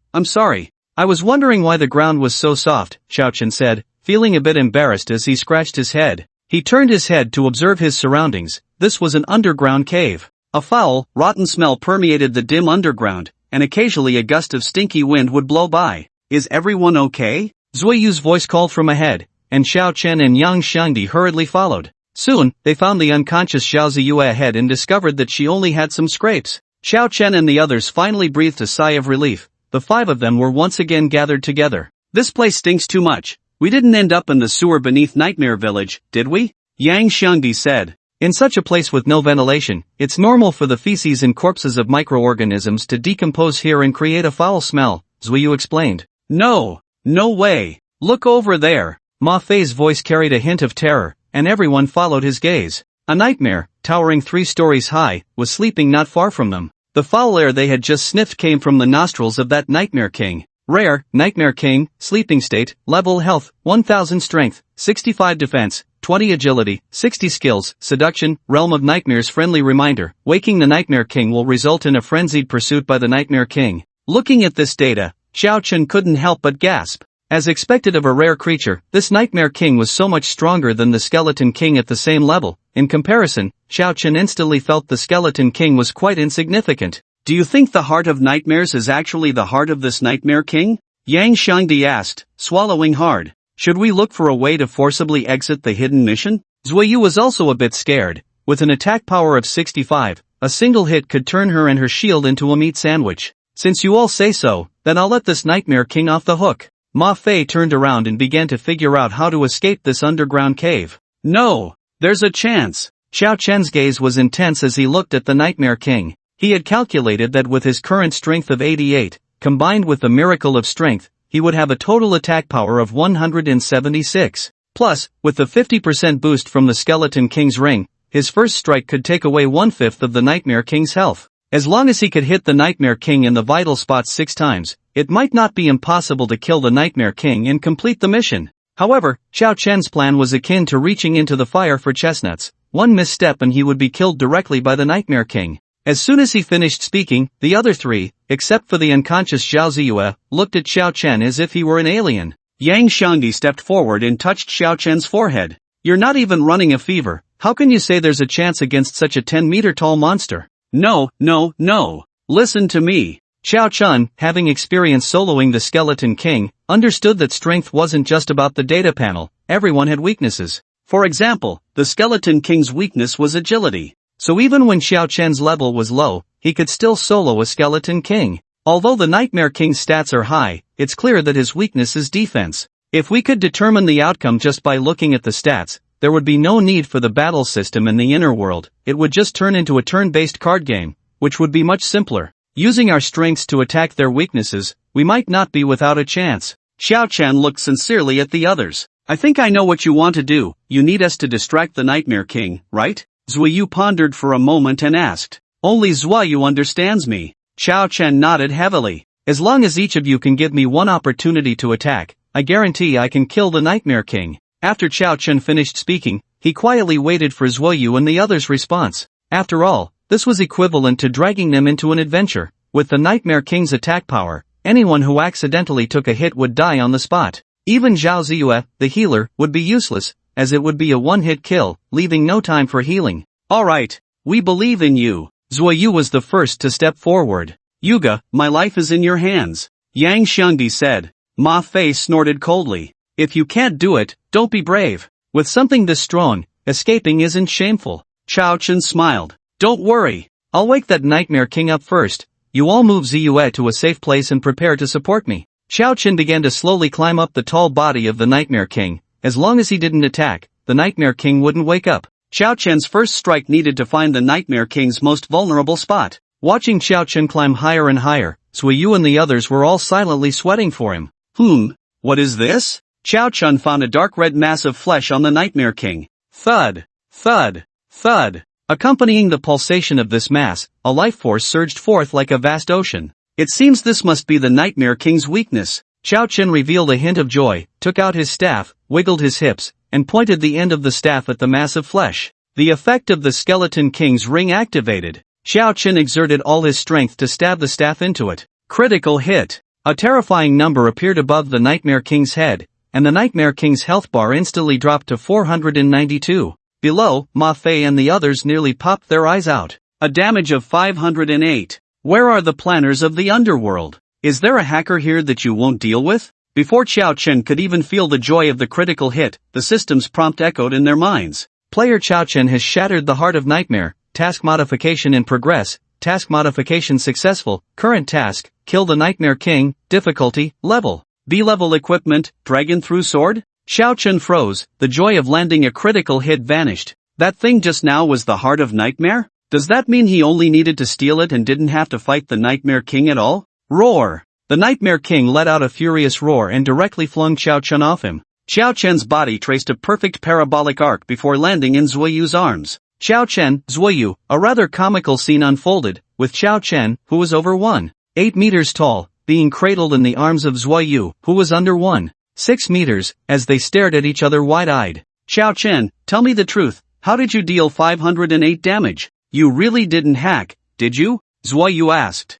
I was wondering why the ground was so soft," Xiao Chen said, feeling a bit embarrassed as he scratched his head. He turned his head to observe his surroundings. This was an underground cave. A foul, rotten smell permeated the dim underground, and occasionally a gust of stinky wind would blow by. Is everyone okay? Zuiyu's voice called from ahead, and Xiao Chen and Yang Xiangdi hurriedly followed. Soon, they found the unconscious Xiao Ziyue ahead and discovered that she only had some scrapes. Xiao Chen and the others finally breathed a sigh of relief. The 5 of them were once again gathered together. This place stinks too much. We didn't end up in the sewer beneath Nightmare Village, did we? Yang Xiangdi said. In such a place with no ventilation, it's normal for the feces and corpses of microorganisms to decompose here and create a foul smell, Zuiyu explained. No way. Look over there. Ma Fei's voice carried a hint of terror, and everyone followed his gaze. A nightmare, towering 3 stories high, was sleeping not far from them. The foul air they had just sniffed came from the nostrils of that Nightmare King. Rare, Nightmare King, sleeping state, level health, 1000 strength, 65 defense, 20 agility, 60 skills, seduction, realm of nightmares. Friendly reminder, waking the Nightmare King will result in a frenzied pursuit by the Nightmare King. Looking at this data, Xiao Chen couldn't help but gasp. As expected of a rare creature, this Nightmare King was so much stronger than the Skeleton King at the same level. In comparison, Xiao Chen instantly felt the Skeleton King was quite insignificant. Do you think the Heart of Nightmares is actually the heart of this Nightmare King? Yang Xiangdi asked, swallowing hard. Should we look for a way to forcibly exit the hidden mission? Zuiyu was also a bit scared. With an attack power of 65, a single hit could turn her and her shield into a meat sandwich. Since you all say so, then I'll let this Nightmare King off the hook. Ma Fei turned around and began to figure out how to escape this underground cave. No, there's a chance. Xiao Chen's gaze was intense as he looked at the Nightmare King. He had calculated that with his current strength of 88, combined with the miracle of strength, he would have a total attack power of 176. Plus, with the 50% boost from the Skeleton King's ring, his first strike could take away 1/5 of the Nightmare King's health. As long as he could hit the Nightmare King in the vital spots 6 times, it might not be impossible to kill the Nightmare King and complete the mission. However, Xiao Chen's plan was akin to reaching into the fire for chestnuts. One misstep and he would be killed directly by the Nightmare King. As soon as he finished speaking, the other 3, except for the unconscious Xiao Ziyue, looked at Xiao Chen as if he were an alien. Yang Xiangdi stepped forward and touched Xiao Chen's forehead. You're not even running a fever. How can you say there's a chance against such a 10-meter-tall monster? No. Listen to me. Xiao Chen, having experienced soloing the Skeleton King, understood that strength wasn't just about the data panel. Everyone had weaknesses. For example, the Skeleton King's weakness was agility. So even when Xiao Chen's level was low, he could still solo a Skeleton King. Although the Nightmare King's stats are high, it's clear that his weakness is defense. If we could determine the outcome just by looking at the stats, there would be no need for the battle system in the inner world. It would just turn into a turn-based card game, which would be much simpler. Using our strengths to attack their weaknesses, we might not be without a chance. Xiao Chen looked sincerely at the others. I think I know what you want to do. You need us to distract the Nightmare King, right? Zuiyu pondered for a moment and asked. Only Zuiyu understands me. Xiao Chen nodded heavily. As long as each of you can give me one opportunity to attack, I guarantee I can kill the Nightmare King. After Xiao Chen finished speaking, he quietly waited for Zuiyu and the others' response. After all, this was equivalent to dragging them into an adventure. With the Nightmare King's attack power, anyone who accidentally took a hit would die on the spot. Even Xiao Ziyue, the healer, would be useless, as it would be a one-hit kill, leaving no time for healing. Alright, we believe in you. Zuiyu was the first to step forward. Yuga, my life is in your hands. Yang Xiangdi said. Ma Fei snorted coldly. If you can't do it, don't be brave. With something this strong, escaping isn't shameful. Xiao Chen smiled. Don't worry. I'll wake that Nightmare King up first. You all move Ziyue to a safe place and prepare to support me. Xiao Chen began to slowly climb up the tall body of the Nightmare King. As long as he didn't attack, the Nightmare King wouldn't wake up. Xiao Chen's first strike needed to find the Nightmare King's most vulnerable spot. Watching Xiao Chen climb higher and higher, Zuiyu and the others were all silently sweating for him. What is this? Xiao Chen found a dark red mass of flesh on the Nightmare King. Thud, thud, thud. Accompanying the pulsation of this mass, a life force surged forth like a vast ocean. It seems this must be the Nightmare King's weakness. Xiao Chen revealed a hint of joy, took out his staff, wiggled his hips, and pointed the end of the staff at the mass of flesh. The effect of the Skeleton King's ring activated. Xiao Chen exerted all his strength to stab the staff into it. Critical hit. A terrifying number appeared above the Nightmare King's head, and the Nightmare King's health bar instantly dropped to 492. Below, Ma Fei and the others nearly popped their eyes out. A damage of 508. Where are the planners of the underworld? Is there a hacker here that you won't deal with? Before Xiao Chen could even feel the joy of the critical hit, the system's prompt echoed in their minds. Player Xiao Chen has shattered the heart of Nightmare. Task modification in progress. Task modification successful. Current task, kill the Nightmare King. Difficulty, level. B-level equipment, dragon through sword? Xiao Chen froze, the joy of landing a critical hit vanished. That thing just now was the heart of Nightmare? Does that mean he only needed to steal it and didn't have to fight the Nightmare King at all? Roar! The Nightmare King let out a furious roar and directly flung Xiao Chen off him. Xiao Chen's body traced a perfect parabolic arc before landing in Zuoyu's arms. Xiao Chen, Zuoyu, a rather comical scene unfolded, with Xiao Chen, who was over 1.8 meters tall, being cradled in the arms of Zuoyu, who was under 1.6 meters, as they stared at each other wide-eyed. Xiao Chen, tell me the truth, how did you deal 508 damage? You really didn't hack, did you? Zuoyu asked.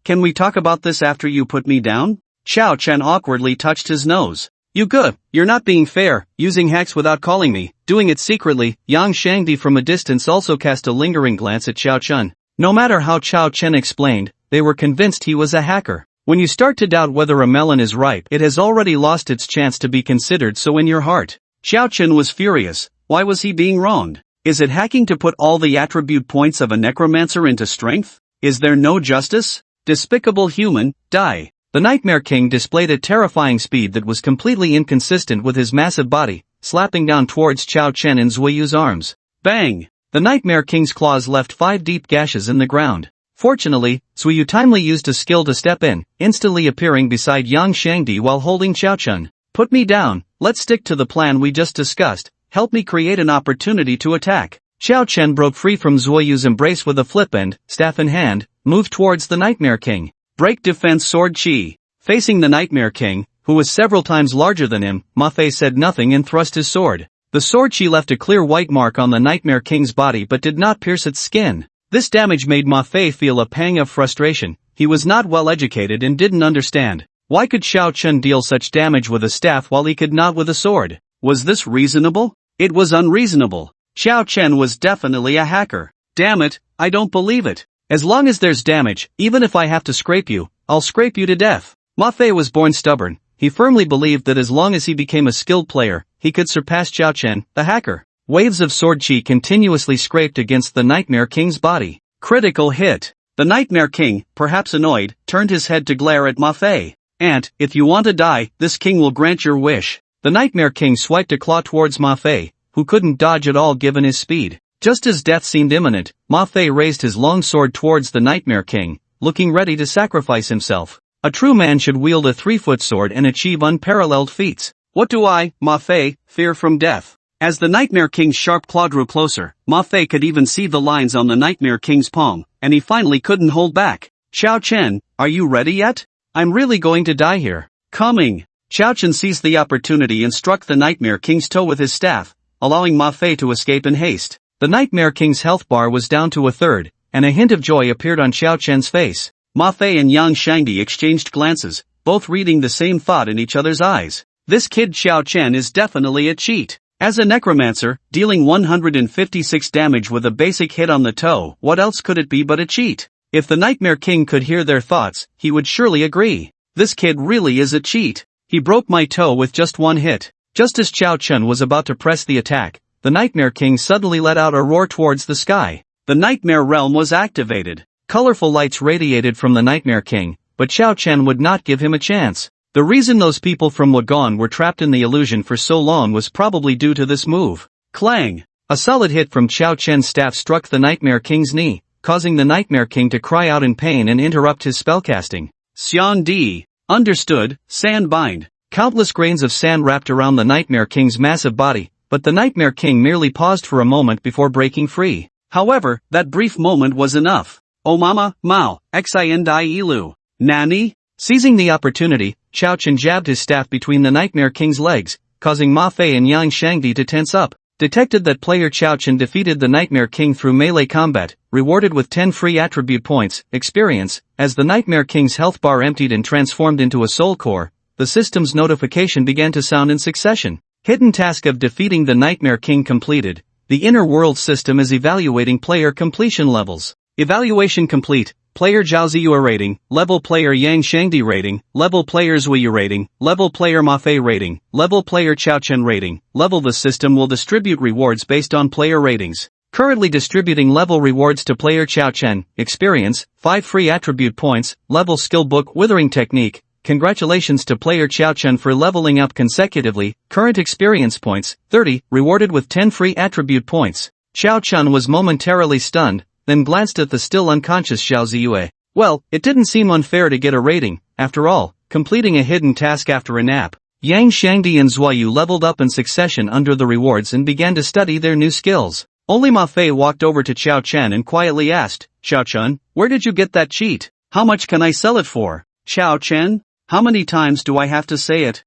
Can we talk about this after you put me down? Xiao Chen awkwardly touched his nose. You're not being fair, using hacks without calling me, doing it secretly. Yang Shangdi from a distance also cast a lingering glance at Xiao Chen. No matter how Xiao Chen explained, they were convinced he was a hacker. When you start to doubt whether a melon is ripe, it has already lost its chance to be considered so in your heart. Xiao Chen was furious. Why was he being wronged? Is it hacking to put all the attribute points of a necromancer into strength? Is there no justice? Despicable human, die. The Nightmare King displayed a terrifying speed that was completely inconsistent with his massive body, slapping down towards Xiao Chen in Zuoyu's arms. Bang! The Nightmare King's claws left 5 deep gashes in the ground. Fortunately, Zuoyu timely used a skill to step in, instantly appearing beside Yang Shangdi while holding Xiao Chen. Put me down, let's stick to the plan we just discussed, help me create an opportunity to attack. Xiao Chen broke free from Zuoyu's embrace with a flip and, staff in hand, moved towards the Nightmare King. Break defense sword chi. Facing the Nightmare King, who was several times larger than him, Ma Fei said nothing and thrust his sword. The sword chi left a clear white mark on the Nightmare King's body but did not pierce its skin. This damage made Ma Fei feel a pang of frustration. He was not well educated and didn't understand. Why could Xiao Chen deal such damage with a staff while he could not with a sword? Was this reasonable? It was unreasonable. Xiao Chen was definitely a hacker. Damn it, I don't believe it. As long as there's damage, even if I have to scrape you, I'll scrape you to death. Ma Fei was born stubborn. He firmly believed that as long as he became a skilled player, he could surpass Xiao Chen, the hacker. Waves of sword chi continuously scraped against the Nightmare King's body. Critical hit. The Nightmare King, perhaps annoyed, turned his head to glare at Ma Fei. "Aunt, if you want to die, this king will grant your wish." The Nightmare King swiped a claw towards Ma Fei, who couldn't dodge at all given his speed. Just as death seemed imminent, Ma Fei raised his long sword towards the Nightmare King, looking ready to sacrifice himself. A true man should wield a 3-foot sword and achieve unparalleled feats. What do I, Ma Fei, fear from death? As the Nightmare King's sharp claw drew closer, Ma Fei could even see the lines on the Nightmare King's palm, and he finally couldn't hold back. "Xiao Chen, are you ready yet? I'm really going to die here." "Coming." Xiao Chen seized the opportunity and struck the Nightmare King's toe with his staff, allowing Ma Fei to escape in haste. The Nightmare King's health bar was down to a third, and a hint of joy appeared on Xiao Chen's face. Ma Fei and Yang Shangdi exchanged glances, both reading the same thought in each other's eyes. This kid Xiao Chen is definitely a cheat. As a necromancer, dealing 156 damage with a basic hit on the toe, what else could it be but a cheat? If the Nightmare King could hear their thoughts, he would surely agree. This kid really is a cheat. He broke my toe with just one hit. Just as Xiao Chen was about to press the attack, the Nightmare King suddenly let out a roar towards the sky. The Nightmare Realm was activated. Colorful lights radiated from the Nightmare King, but Xiao Chen would not give him a chance. The reason those people from Wagon were trapped in the illusion for so long was probably due to this move. Clang! A solid hit from Xiao Chen's staff struck the Nightmare King's knee, causing the Nightmare King to cry out in pain and interrupt his spellcasting. Xian Di. Understood, sand bind. Countless grains of sand wrapped around the Nightmare King's massive body, but the Nightmare King merely paused for a moment before breaking free. However, that brief moment was enough. "Oh mama, Mao, xin dai ilu." Nani? Seizing the opportunity, Xiao Chen jabbed his staff between the Nightmare King's legs, causing Ma Fei and Yang Shangdi to tense up. Detected that player Xiao Chen defeated the Nightmare King through melee combat, rewarded with 10 free attribute points, experience. As the Nightmare King's health bar emptied and transformed into a soul core, the system's notification began to sound in succession. Hidden task of defeating the Nightmare King completed. The inner world system is evaluating player completion levels. Evaluation complete. player Zhao Ziyue rating, level player Yang Shangdi rating, level player Zuiyu rating, level player Ma Fei rating, level player Chao Chen rating, level. The system will distribute rewards based on player ratings. Currently distributing level rewards to player Chao Chen, experience, 5 free attribute points, level skill book withering technique. Congratulations to player Chao Chen for leveling up consecutively, current experience points, 30, rewarded with 10 free attribute points. Chao Chen was momentarily stunned, then glanced at the still unconscious Zhao Ziyue. Well, it didn't seem unfair to get a rating, after all, completing a hidden task after a nap. Yang Shangdi and Zuiyu leveled up in succession under the rewards and began to study their new skills. Only Ma Fei walked over to Chao Chen and quietly asked, Chao Chen, where did you get that cheat? How much can I sell it for? Chao Chen? How many times do I have to say it?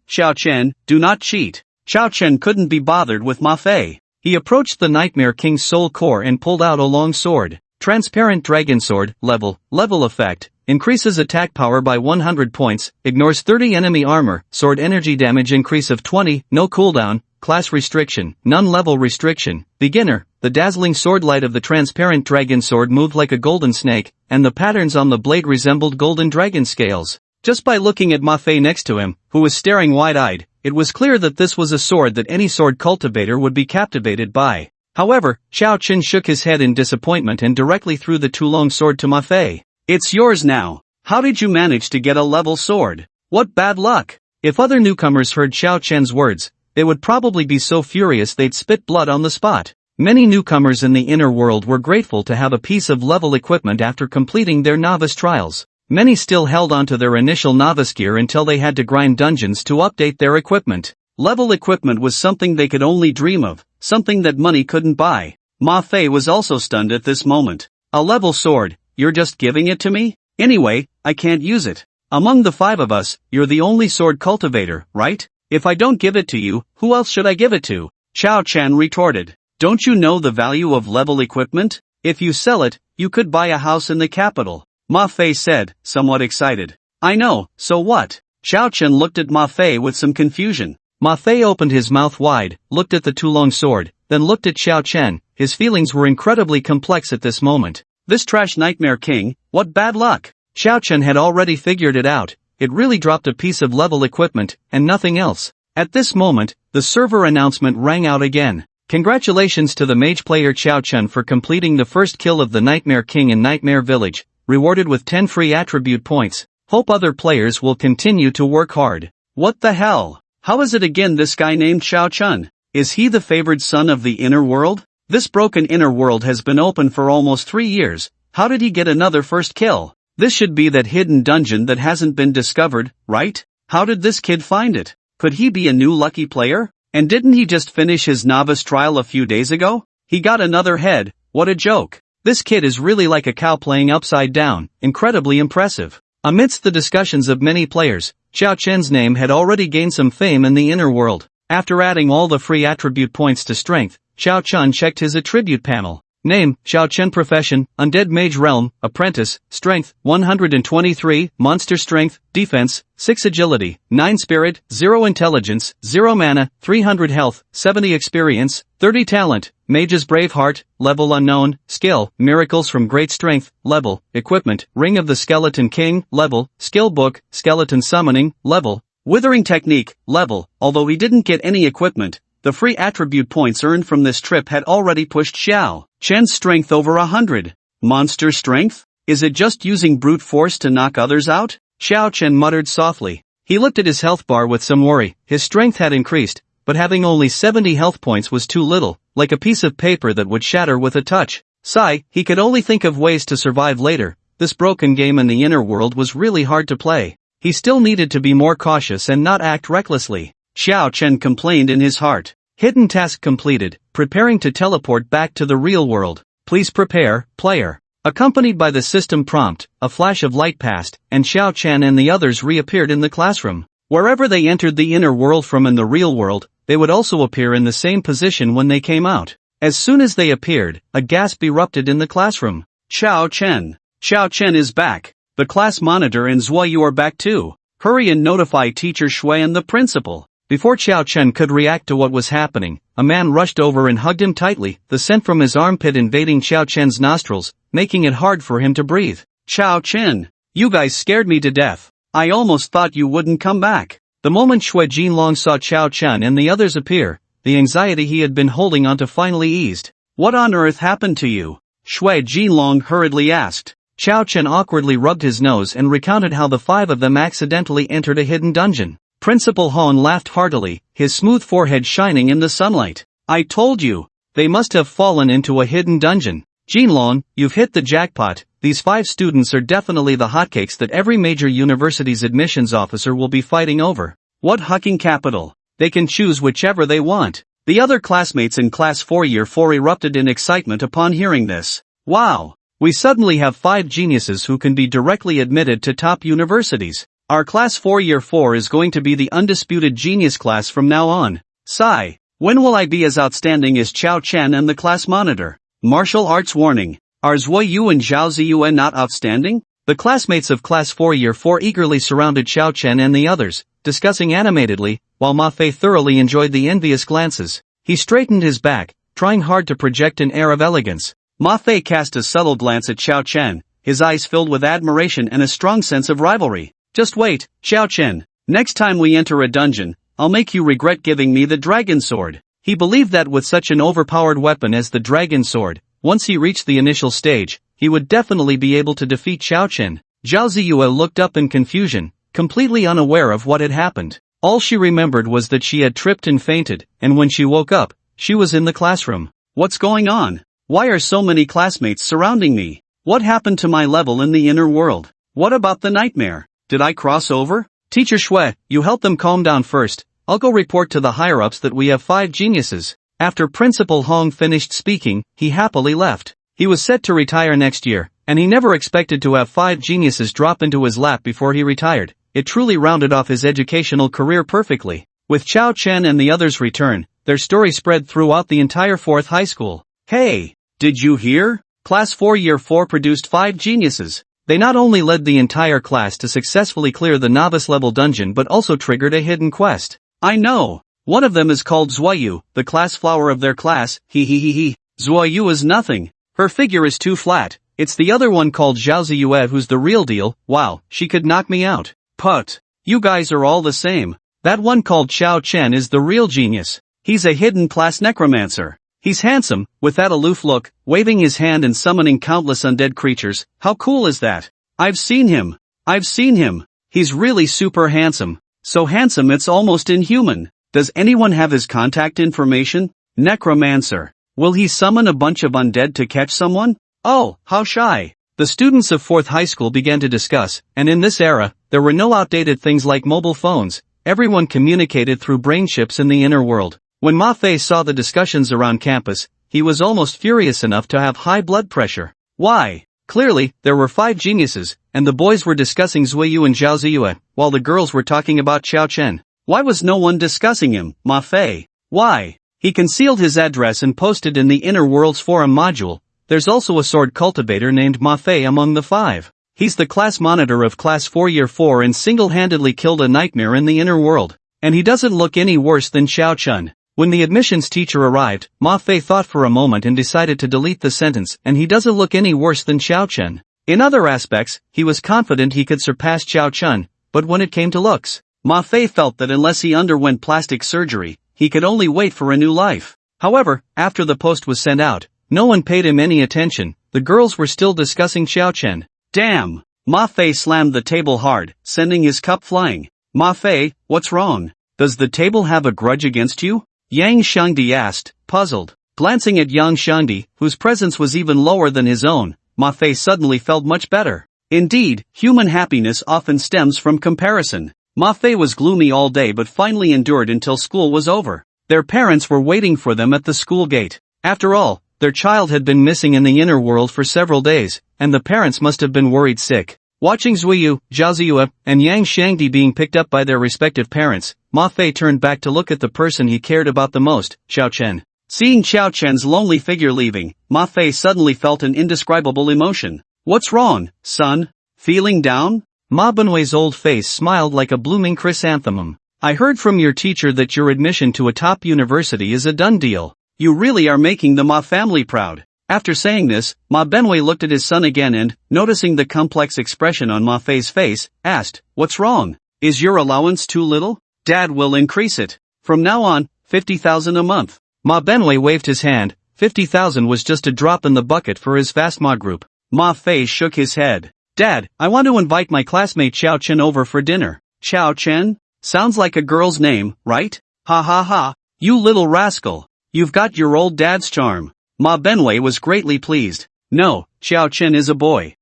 Chao Chen, do not cheat. Chao Chen couldn't be bothered with Ma Fei. He approached the Nightmare King's soul core and pulled out a long sword. Transparent Dragon Sword, level effect, increases attack power by 100 points, ignores 30 enemy armor, sword energy damage increase of 20, no cooldown, class restriction, none level restriction, beginner. The dazzling sword light of the transparent dragon sword moved like a golden snake, and the patterns on the blade resembled golden dragon scales. Just by looking at Ma Fei next to him, who was staring wide-eyed, it was clear that this was a sword that any sword cultivator would be captivated by. However, Chao Chen shook his head in disappointment and directly threw the Tulong sword to Ma Fei. It's yours now. How did you manage to get a level sword? What bad luck! If other newcomers heard Chao Chen's words, they would probably be so furious they'd spit blood on the spot. Many newcomers in the inner world were grateful to have a piece of level equipment after completing their novice trials. Many still held onto their initial novice gear until they had to grind dungeons to update their equipment. Level equipment was something they could only dream of, something that money couldn't buy. Ma Fei was also stunned at this moment. A level sword, you're just giving it to me? Anyway, I can't use it. Among the 5 of us, you're the only sword cultivator, right? If I don't give it to you, who else should I give it to? Chao Chen retorted. Don't you know the value of level equipment? If you sell it, you could buy a house in the capital. Ma Fei said, somewhat excited. I know, so what? Chao Chen looked at Ma Fei with some confusion. Ma Fei opened his mouth wide, looked at the Tulong sword, then looked at Chao Chen. His feelings were incredibly complex at this moment. This trash Nightmare King, what bad luck! Chao Chen had already figured it out. It really dropped a piece of level equipment, and nothing else. At this moment, the server announcement rang out again. Congratulations to the mage player Chao Chen for completing the first kill of the Nightmare King in Nightmare Village. Rewarded with 10 free attribute points. Hope other players will continue to work hard. What the hell? How is it again this guy named Chao Chen? Is he the favored son of the inner world? This broken inner world has been open for almost 3 years. How did he get another first kill? This should be that hidden dungeon that hasn't been discovered, right? How did this kid find it? Could he be a new lucky player? And didn't he just finish his novice trial a few days ago? He got another head, what a joke. This kid is really like a cow playing upside down, incredibly impressive. Amidst the discussions of many players, Chao Chen's name had already gained some fame in the inner world. After adding all the free attribute points to strength, Chao Chen checked his attribute panel. Name, Chao Chen. Profession, Undead Mage Realm, Apprentice, Strength, 123, Monster Strength, Defense, 6 Agility, 9 Spirit, 0 Intelligence, 0 Mana, 300 Health, 70 Experience, 30 Talent, Mage's Brave Heart, Level Unknown, Skill, Miracles from Great Strength, Level, Equipment, Ring of the Skeleton King, Level, Skill Book, Skeleton Summoning, Level, Withering Technique, Level. Although he didn't get any equipment, the free attribute points earned from this trip had already pushed Chao Chen's strength over 100. Monster strength? Is it just using brute force to knock others out? Chao Chen muttered softly. He looked at his health bar with some worry. His strength had increased, but having only 70 health points was too little, like a piece of paper that would shatter with a touch. Sigh, he could only think of ways to survive later. This broken game in the inner world was really hard to play. He still needed to be more cautious and not act recklessly. Chao Chen complained in his heart. Hidden task completed, preparing to teleport back to the real world. Please prepare, player. Accompanied by the system prompt, a flash of light passed, and Chao Chen and the others reappeared in the classroom. Wherever they entered the inner world from in the real world, they would also appear in the same position when they came out. As soon as they appeared, a gasp erupted in the classroom. Chao Chen. Chao Chen is back. The class monitor and Zuiyu are back too. Hurry and notify teacher Shui and the principal. Before Xiao Chen could react to what was happening, a man rushed over and hugged him tightly, the scent from his armpit invading Xiao Chen's nostrils, making it hard for him to breathe. Xiao Chen, you guys scared me to death. I almost thought you wouldn't come back. The moment Shui Jinlong saw Xiao Chen and the others appear, the anxiety he had been holding onto finally eased. What on earth happened to you? Shui Jinlong hurriedly asked. Xiao Chen awkwardly rubbed his nose and recounted how the 5 of them accidentally entered a hidden dungeon. Principal Han laughed heartily, his smooth forehead shining in the sunlight. I told you, they must have fallen into a hidden dungeon. Jinlong, you've hit the jackpot. These 5 students are definitely the hotcakes that every major university's admissions officer will be fighting over. What hucking capital? They can choose whichever they want. The other classmates in Class 4 Year 4 erupted in excitement upon hearing this. Wow! We suddenly have 5 geniuses who can be directly admitted to top universities. Our Class 4 Year 4 is going to be the undisputed genius class from now on. Sigh. When will I be as outstanding as Xiao Chen and the class monitor? Martial arts warning. Are Zhuo Yu and Zhao Ziyue not outstanding? The classmates of Class 4 Year 4 eagerly surrounded Xiao Chen and the others, discussing animatedly, while Ma Fei thoroughly enjoyed the envious glances. He straightened his back, trying hard to project an air of elegance. Ma Fei cast a subtle glance at Xiao Chen, his eyes filled with admiration and a strong sense of rivalry. Just wait, Xiao Chen. Next time we enter a dungeon, I'll make you regret giving me the dragon sword. He believed that with such an overpowered weapon as the dragon sword, once he reached the initial stage, he would definitely be able to defeat Xiao Chen. Zhao Ziyue looked up in confusion, completely unaware of what had happened. All she remembered was that she had tripped and fainted, and when she woke up, she was in the classroom. What's going on? Why are so many classmates surrounding me? What happened to my level in the inner world? What about the nightmare? Did I cross over? Teacher Shui, you help them calm down first. I'll go report to the higher-ups that we have 5 geniuses. After Principal Hong finished speaking, he happily left. He was set to retire next year, and he never expected to have 5 geniuses drop into his lap before he retired. It truly rounded off his educational career perfectly. With Xiao Chen and the others' return, their story spread throughout the entire 4th high school. Hey, did you hear? Class 4 Year 4 produced 5 geniuses. They not only led the entire class to successfully clear the novice-level dungeon but also triggered a hidden quest. I know. One of them is called Zhuo Yu, the class flower of their class. Zhuo Yu is nothing. Her figure is too flat. It's the other one called Zhao Ziyue who's the real deal. Wow, she could knock me out. Put. You guys are all the same. That one called Xiao Chen is the real genius. He's a hidden class necromancer. He's handsome, with that aloof look, waving his hand and summoning countless undead creatures. How cool is that? I've seen him. He's really super handsome. So handsome it's almost inhuman. Does anyone have his contact information? Necromancer. Will he summon a bunch of undead to catch someone? Oh, how shy. The students of 4th high school began to discuss, and in this era, there were no outdated things like mobile phones. Everyone communicated through brain chips in the inner world. When Ma Fei saw the discussions around campus, he was almost furious enough to have high blood pressure. Why? Clearly, there were 5 geniuses, and the boys were discussing Zhuo Yu and Zhao Ziyue, while the girls were talking about Xiao Chen. Why was no one discussing him, Ma Fei? Why? He concealed his address and posted in the Inner Worlds Forum module. There's also a sword cultivator named Ma Fei among the 5. He's the class monitor of Class 4 Year 4 and single-handedly killed a nightmare in the inner world. And he doesn't look any worse than Xiao Chen. When the admissions teacher arrived, Ma Fei thought for a moment and decided to delete the sentence, and he doesn't look any worse than Xiao Chen. In other aspects, he was confident he could surpass Xiao Chen, but when it came to looks, Ma Fei felt that unless he underwent plastic surgery, he could only wait for a new life. However, after the post was sent out, no one paid him any attention. The girls were still discussing Xiao Chen. Damn! Ma Fei slammed the table hard, sending his cup flying. Ma Fei, what's wrong? Does the table have a grudge against you? Yang Shangdi asked, puzzled. Glancing at Yang Shangdi, whose presence was even lower than his own, Ma Fei suddenly felt much better. Indeed, human happiness often stems from comparison. Ma Fei was gloomy all day but finally endured until school was over. Their parents were waiting for them at the school gate. After all, their child had been missing in the inner world for several days, and the parents must have been worried sick. Watching Zhuo Yu, Zhao Ziyue, and Yang Shangdi being picked up by their respective parents, Ma Fei turned back to look at the person he cared about the most, Xiao Chen. Seeing Xiao Chen's lonely figure leaving, Ma Fei suddenly felt an indescribable emotion. What's wrong, son? Feeling down? Ma Benwei's old face smiled like a blooming chrysanthemum. I heard from your teacher that your admission to a top university is a done deal. You really are making the Ma family proud. After saying this, Ma Benway looked at his son again and, noticing the complex expression on Ma Fei's face, asked, "What's wrong? Is your allowance too little? Dad will increase it. From now on, 50,000 a month." Ma Benway waved his hand. 50,000 was just a drop in the bucket for his vast Ma group. Ma Fei shook his head. "Dad, I want to invite my classmate Xiao Chen over for dinner." Xiao Chen? Sounds like a girl's name, right? Ha ha ha, you little rascal. You've got your old dad's charm. Ma Benway was greatly pleased. "No, Xiao Chen is a boy."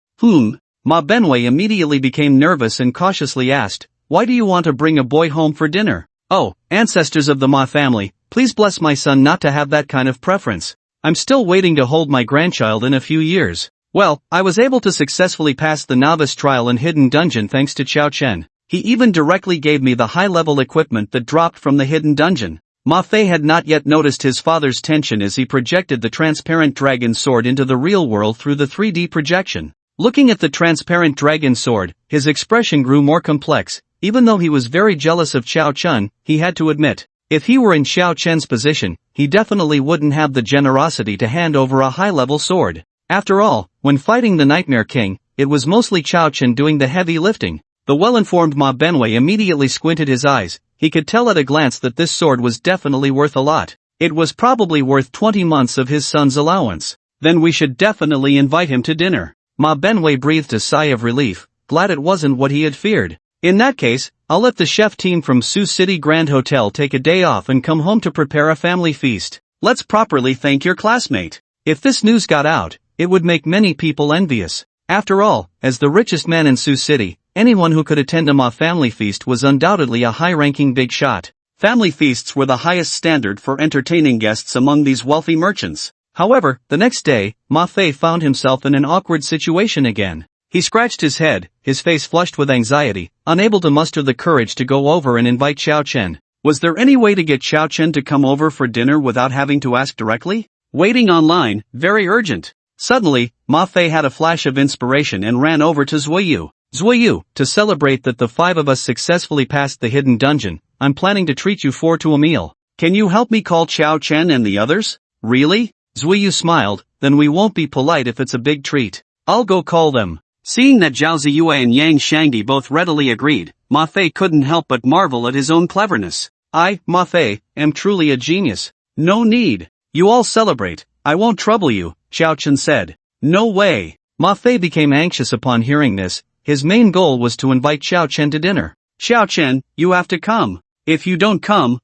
Ma Benway immediately became nervous and cautiously asked, "Why do you want to bring a boy home for dinner?" "Oh, ancestors of the Ma family, please bless my son not to have that kind of preference. I'm still waiting to hold my grandchild in a few years." Well, I was able to successfully pass the novice trial in Hidden Dungeon thanks to Xiao Chen. He even directly gave me the high-level equipment that dropped from the Hidden Dungeon. Ma Fei had not yet noticed his father's tension as he projected the transparent dragon sword into the real world through the 3D projection. Looking at the transparent dragon sword, his expression grew more complex. Even though he was very jealous of Xiao Chen, he had to admit, if he were in Xiao Chen's position, he definitely wouldn't have the generosity to hand over a high-level sword. After all, when fighting the Nightmare King, it was mostly Xiao Chen doing the heavy lifting. The well-informed Ma Benway immediately squinted his eyes. He could tell at a glance that this sword was definitely worth a lot. It was probably worth 20 months of his son's allowance. Then we should definitely invite him to dinner. Ma Benway breathed a sigh of relief, glad it wasn't what he had feared. In that case, I'll let the chef team from Sioux City Grand Hotel take a day off and come home to prepare a family feast. Let's properly thank your classmate. If this news got out, it would make many people envious. After all, as the richest man in Sioux City, anyone who could attend a Ma family feast was undoubtedly a high-ranking big shot. Family feasts were the highest standard for entertaining guests among these wealthy merchants. However, the next day, Ma Fei found himself in an awkward situation again. He scratched his head, his face flushed with anxiety, unable to muster the courage to go over and invite Xiao Chen. Was there any way to get Xiao Chen to come over for dinner without having to ask directly? Waiting online, very urgent. Suddenly, Ma Fei had a flash of inspiration and ran over to Zuiyu. "Zuiyu, to celebrate that the 5 of us successfully passed the Hidden Dungeon, I'm planning to treat you 4 to a meal. Can you help me call Xiao Chen and the others?" "Really?" Zuiyu smiled, "Then we won't be polite if it's a big treat. I'll go call them." Seeing that Zhao Ziyue and Yang Shangdi both readily agreed, Ma Fei couldn't help but marvel at his own cleverness. "I, Ma Fei, am truly a genius. No need. You all celebrate. I won't trouble you," Xiao Chen said. "No way." Ma Fei became anxious upon hearing this. His main goal was to invite Xiao Chen to dinner. "Xiao Chen, you have to come. If you don't come,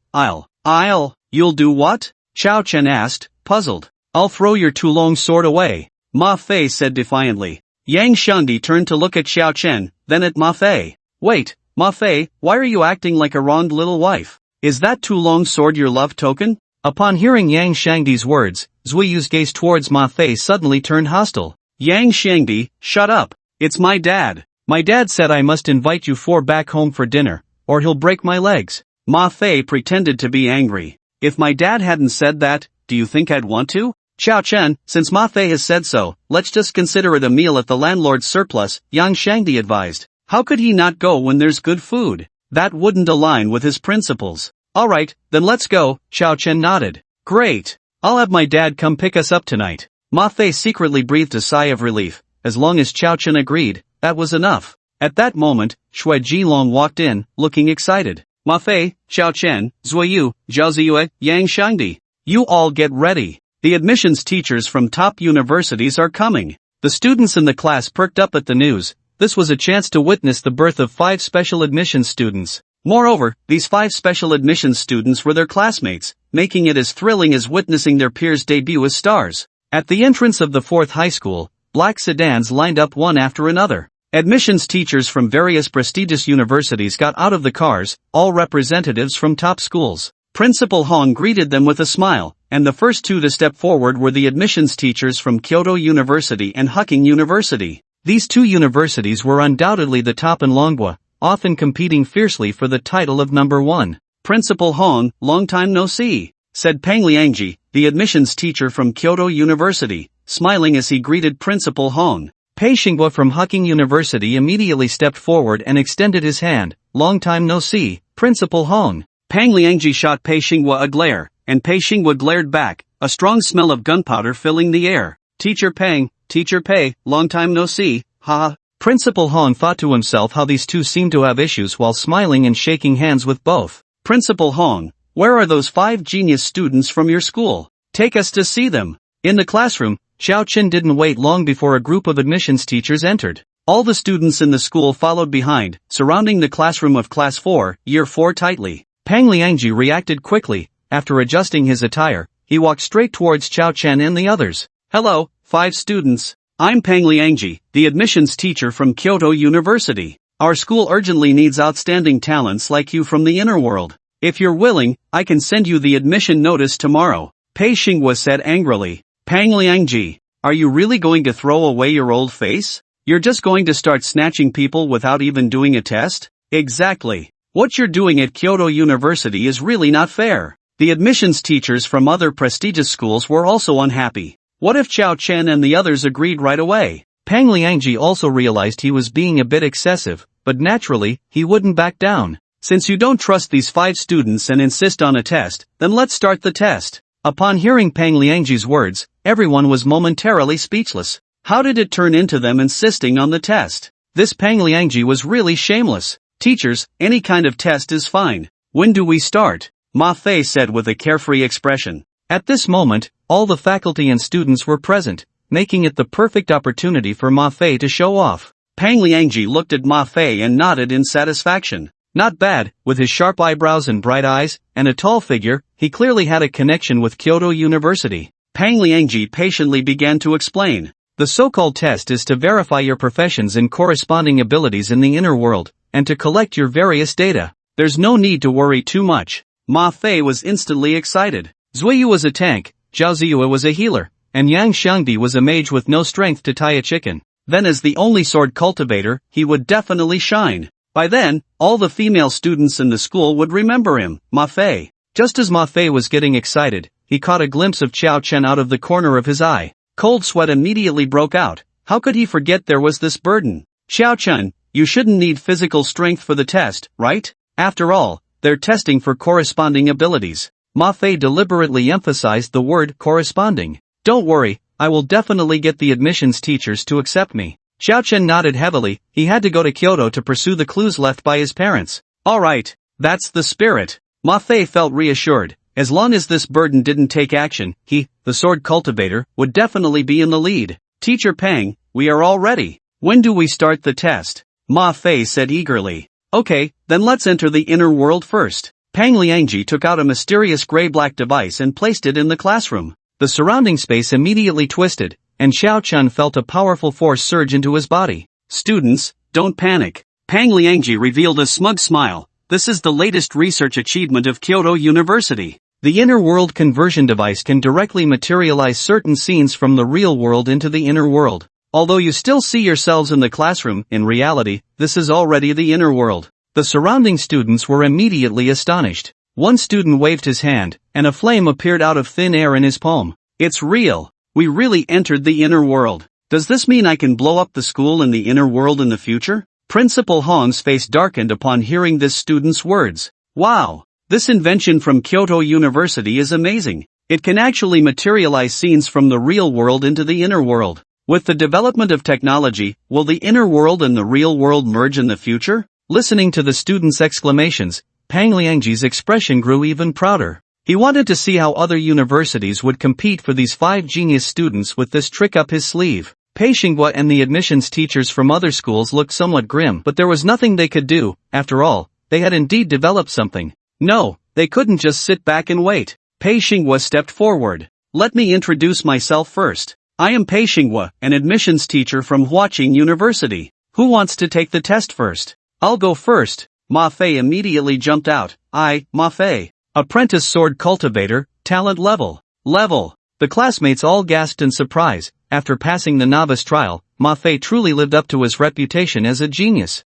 You'll do what?" Xiao Chen asked, puzzled. "I'll throw your Tulong sword away," Ma Fei said defiantly. Yang Shangdi turned to look at Xiao Chen, then at Ma Fei. "Wait, Ma Fei, why are you acting like a wronged little wife? Is that Tulong sword your love token?" Upon hearing Yang Shangdi's words, Zuiyu's gaze towards Ma Fei suddenly turned hostile. "Yang Shangdi, shut up. It's my dad. My dad said I must invite you 4 back home for dinner, or he'll break my legs." Ma Fei pretended to be angry. "If my dad hadn't said that, do you think I'd want to?" "Xiao Chen, since Ma Fei has said so, let's just consider it a meal at the landlord's surplus," Yang Shangdi advised. "How could he not go when there's good food? That wouldn't align with his principles." "Alright, then let's go," Xiao Chen nodded. "Great. I'll have my dad come pick us up tonight." Ma Fei secretly breathed a sigh of relief. As long as Xiao Chen agreed, that was enough. At that moment, Shui Jilong walked in, looking excited. "Ma Fei, Xiao Chen, Zuiyu, Zhao Ziyue, Yang Shangdi. You all get ready. The admissions teachers from top universities are coming." The students in the class perked up at the news. This was a chance to witness the birth of 5 special admissions students. Moreover, these 5 special admissions students were their classmates, making it as thrilling as witnessing their peers debut as stars. At the entrance of the 4th high school, black sedans lined up one after another. Admissions teachers from various prestigious universities got out of the cars, all representatives from top schools. Principal Hong greeted them with a smile, and the first 2 to step forward were the admissions teachers from Kyoto University and Huking University. These 2 universities were undoubtedly the top in Longwa, often competing fiercely for the title of number 1. "Principal Hong, long time no see," said Peng Liangji, the admissions teacher from Kyoto University, smiling as he greeted Principal Hong. Pei Xinghua from Huqing University immediately stepped forward and extended his hand. Long time no see, Principal Hong. Pang Liangji shot Pei Xinghua a glare, and Pei Xinghua glared back, a strong smell of gunpowder filling the air. Teacher Pei, long time no see, ha. Principal Hong thought to himself how these two seemed to have issues while smiling and shaking hands with both. Principal Hong, where are those 5 genius students from your school? Take us to see them. In the classroom, Xiao Qin didn't wait long before a group of admissions teachers entered. All the students in the school followed behind, surrounding the classroom of Class 4, Year 4 tightly. Pang Liangji reacted quickly. After adjusting his attire, he walked straight towards Xiao Chen and the others. Hello, 5 students. I'm Pang Liangji, the admissions teacher from Kyoto University. Our school urgently needs outstanding talents like you from the inner world. If you're willing, I can send you the admission notice tomorrow. Pei Xinghua said angrily. Pang Liangji, are you really going to throw away your old face? You're just going to start snatching people without even doing a test? Exactly. What you're doing at Kyoto University is really not fair. The admissions teachers from other prestigious schools were also unhappy. What if Xiao Chen and the others agreed right away? Pang Liangji also realized he was being a bit excessive, but naturally, he wouldn't back down. Since you don't trust these 5 students and insist on a test, then let's start the test. Upon hearing Pang Liangji's words, everyone was momentarily speechless. How did it turn into them insisting on the test? This Pang Liangji was really shameless. Teachers, any kind of test is fine. When do we start? Ma Fei said with a carefree expression. At this moment, all the faculty and students were present, making it the perfect opportunity for Ma Fei to show off. Pang Liangji looked at Ma Fei and nodded in satisfaction. Not bad, with his sharp eyebrows and bright eyes, and a tall figure, he clearly had a connection with Kyoto University. Pang Liangji patiently began to explain. The so-called test is to verify your professions and corresponding abilities in the inner world, and to collect your various data. There's no need to worry too much. Ma Fei was instantly excited. Zuiyu was a tank, Zhao Ziyue was a healer, and Yang Xiangdi was a mage with no strength to tie a chicken. Then as the only sword cultivator, he would definitely shine. By then, all the female students in the school would remember him, Ma Fei. Just as Ma Fei was getting excited, he caught a glimpse of Xiao Chen out of the corner of his eye. Cold sweat immediately broke out. How could he forget there was this burden? Xiao Chen, you shouldn't need physical strength for the test, right? After all, they're testing for corresponding abilities. Ma Fei deliberately emphasized the word corresponding. Don't worry, I will definitely get the admissions teachers to accept me. Xiao Chen nodded heavily. He had to go to Kyoto to pursue the clues left by his parents. Alright, that's the spirit. Ma Fei felt reassured. As long as this burden didn't take action, he, the sword cultivator, would definitely be in the lead. Teacher Pang, we are all ready. When do we start the test? Ma Fei said eagerly. Okay, then let's enter the inner world first. Pang Liangji took out a mysterious gray-black device and placed it in the classroom. The surrounding space immediately twisted, and Xiao Chen felt a powerful force surge into his body. Students, don't panic. Pang Liangji revealed a smug smile. This is the latest research achievement of Kyoto University. The inner world conversion device can directly materialize certain scenes from the real world into the inner world. Although you still see yourselves in the classroom, in reality, this is already the inner world. The surrounding students were immediately astonished. One student waved his hand, and a flame appeared out of thin air in his palm. It's real. We really entered the inner world. Does this mean I can blow up the school in the inner world in the future? Principal Hong's face darkened upon hearing this student's words. Wow! This invention from Kyoto University is amazing. It can actually materialize scenes from the real world into the inner world. With the development of technology, will the inner world and the real world merge in the future? Listening to the students' exclamations, Pang Liangji's expression grew even prouder. He wanted to see how other universities would compete for these 5 genius students with this trick up his sleeve. Pei Xinghua and the admissions teachers from other schools looked somewhat grim, but there was nothing they could do. After all, they had indeed developed something. No, they couldn't just sit back and wait. Pei Xinghua stepped forward. Let me introduce myself first. I am Pei Xinghua, an admissions teacher from Huaqing University. Who wants to take the test first? I'll go first. Ma Fei immediately jumped out. Ma Fei. Apprentice sword cultivator, talent level. The classmates all gasped in surprise. After passing the novice trial, Ma Fei truly lived up to his reputation as a genius.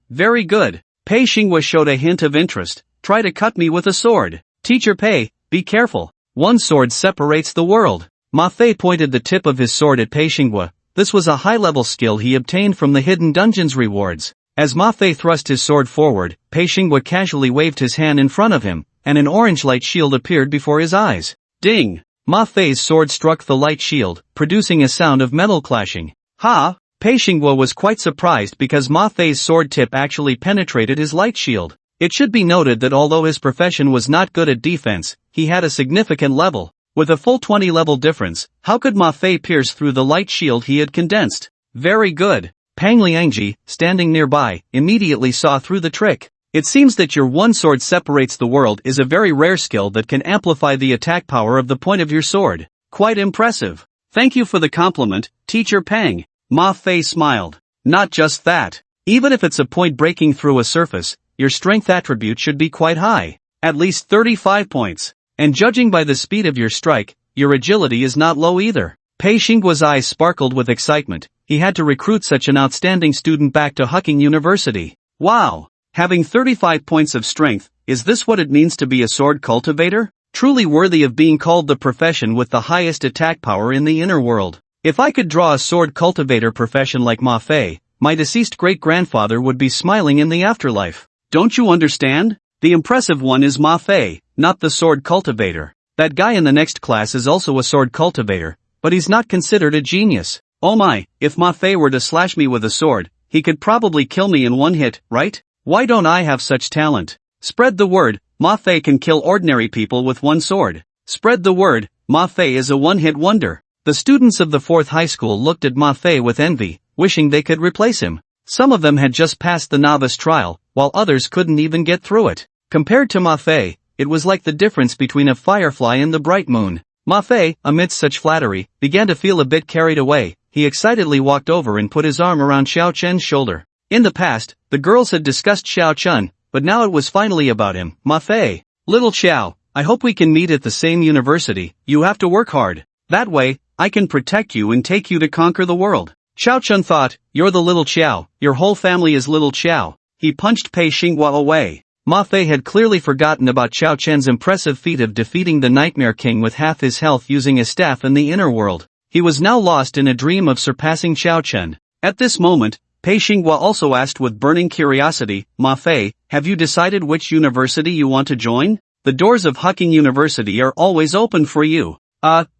Very good. Pei Xinghua showed a hint of interest. Try to cut me with a sword. Teacher Pei, be careful. One sword separates the world. Ma Fei pointed the tip of his sword at Pei Xinghua. This was a high-level skill he obtained from the Hidden Dungeons rewards. As Ma Fei thrust his sword forward, Pei Xinghua casually waved his hand in front of him, and an orange light shield appeared before his eyes. Ding! Ma Fei's sword struck the light shield, producing a sound of metal clashing. Ha! Pei Xinghua was quite surprised because Ma Fei's sword tip actually penetrated his light shield. It should be noted that although his profession was not good at defense, he had a significant level. With a full 20 level difference, how could Ma Fei pierce through the light shield he had condensed? Very good. Pang Liangji, standing nearby, immediately saw through the trick. It seems that your one sword separates the world is a very rare skill that can amplify the attack power of the point of your sword. Quite impressive. Thank you for the compliment, Teacher Pang. Ma Fei smiled. Not just that. Even if it's a point breaking through a surface, your strength attribute should be quite high. At least 35 points. And judging by the speed of your strike, your agility is not low either. Pei Xinghua's eyes sparkled with excitement. He had to recruit such an outstanding student back to Hucking University. Wow! Having 35 points of strength, is this what it means to be a sword cultivator? Truly worthy of being called the profession with the highest attack power in the inner world. If I could draw a sword cultivator profession like Ma Fei, my deceased great-grandfather would be smiling in the afterlife. Don't you understand? The impressive one is Ma Fei, not the sword cultivator. That guy in the next class is also a sword cultivator, but he's not considered a genius. Oh my, if Ma Fei were to slash me with a sword, he could probably kill me in one hit, right? Why don't I have such talent? Spread the word, Ma Fei can kill ordinary people with one sword. Spread the word, Ma Fei is a one-hit wonder. The students of the 4th high school looked at Ma Fei with envy, wishing they could replace him. Some of them had just passed the novice trial, while others couldn't even get through it. Compared to Ma Fei, it was like the difference between a firefly and the bright moon. Ma Fei, amidst such flattery, began to feel a bit carried away. He excitedly walked over and put his arm around Xiao Chen's shoulder. In the past, the girls had discussed Xiao Chen, but now it was finally about him. Ma Fei, little Xiao, I hope we can meet at the same university. You have to work hard. That way, I can protect you and take you to conquer the world. Xiao Chen thought, you're the little Xiao, your whole family is little Xiao. He punched Pei Xinghua away. Ma Fei had clearly forgotten about Xiao Chen's impressive feat of defeating the Nightmare King with half his health using a staff in the inner world. He was now lost in a dream of surpassing Xiao Chen. At this moment, Pei Xinghua also asked with burning curiosity, Ma Fei, have you decided which university you want to join? The doors of Hucking University are always open for you.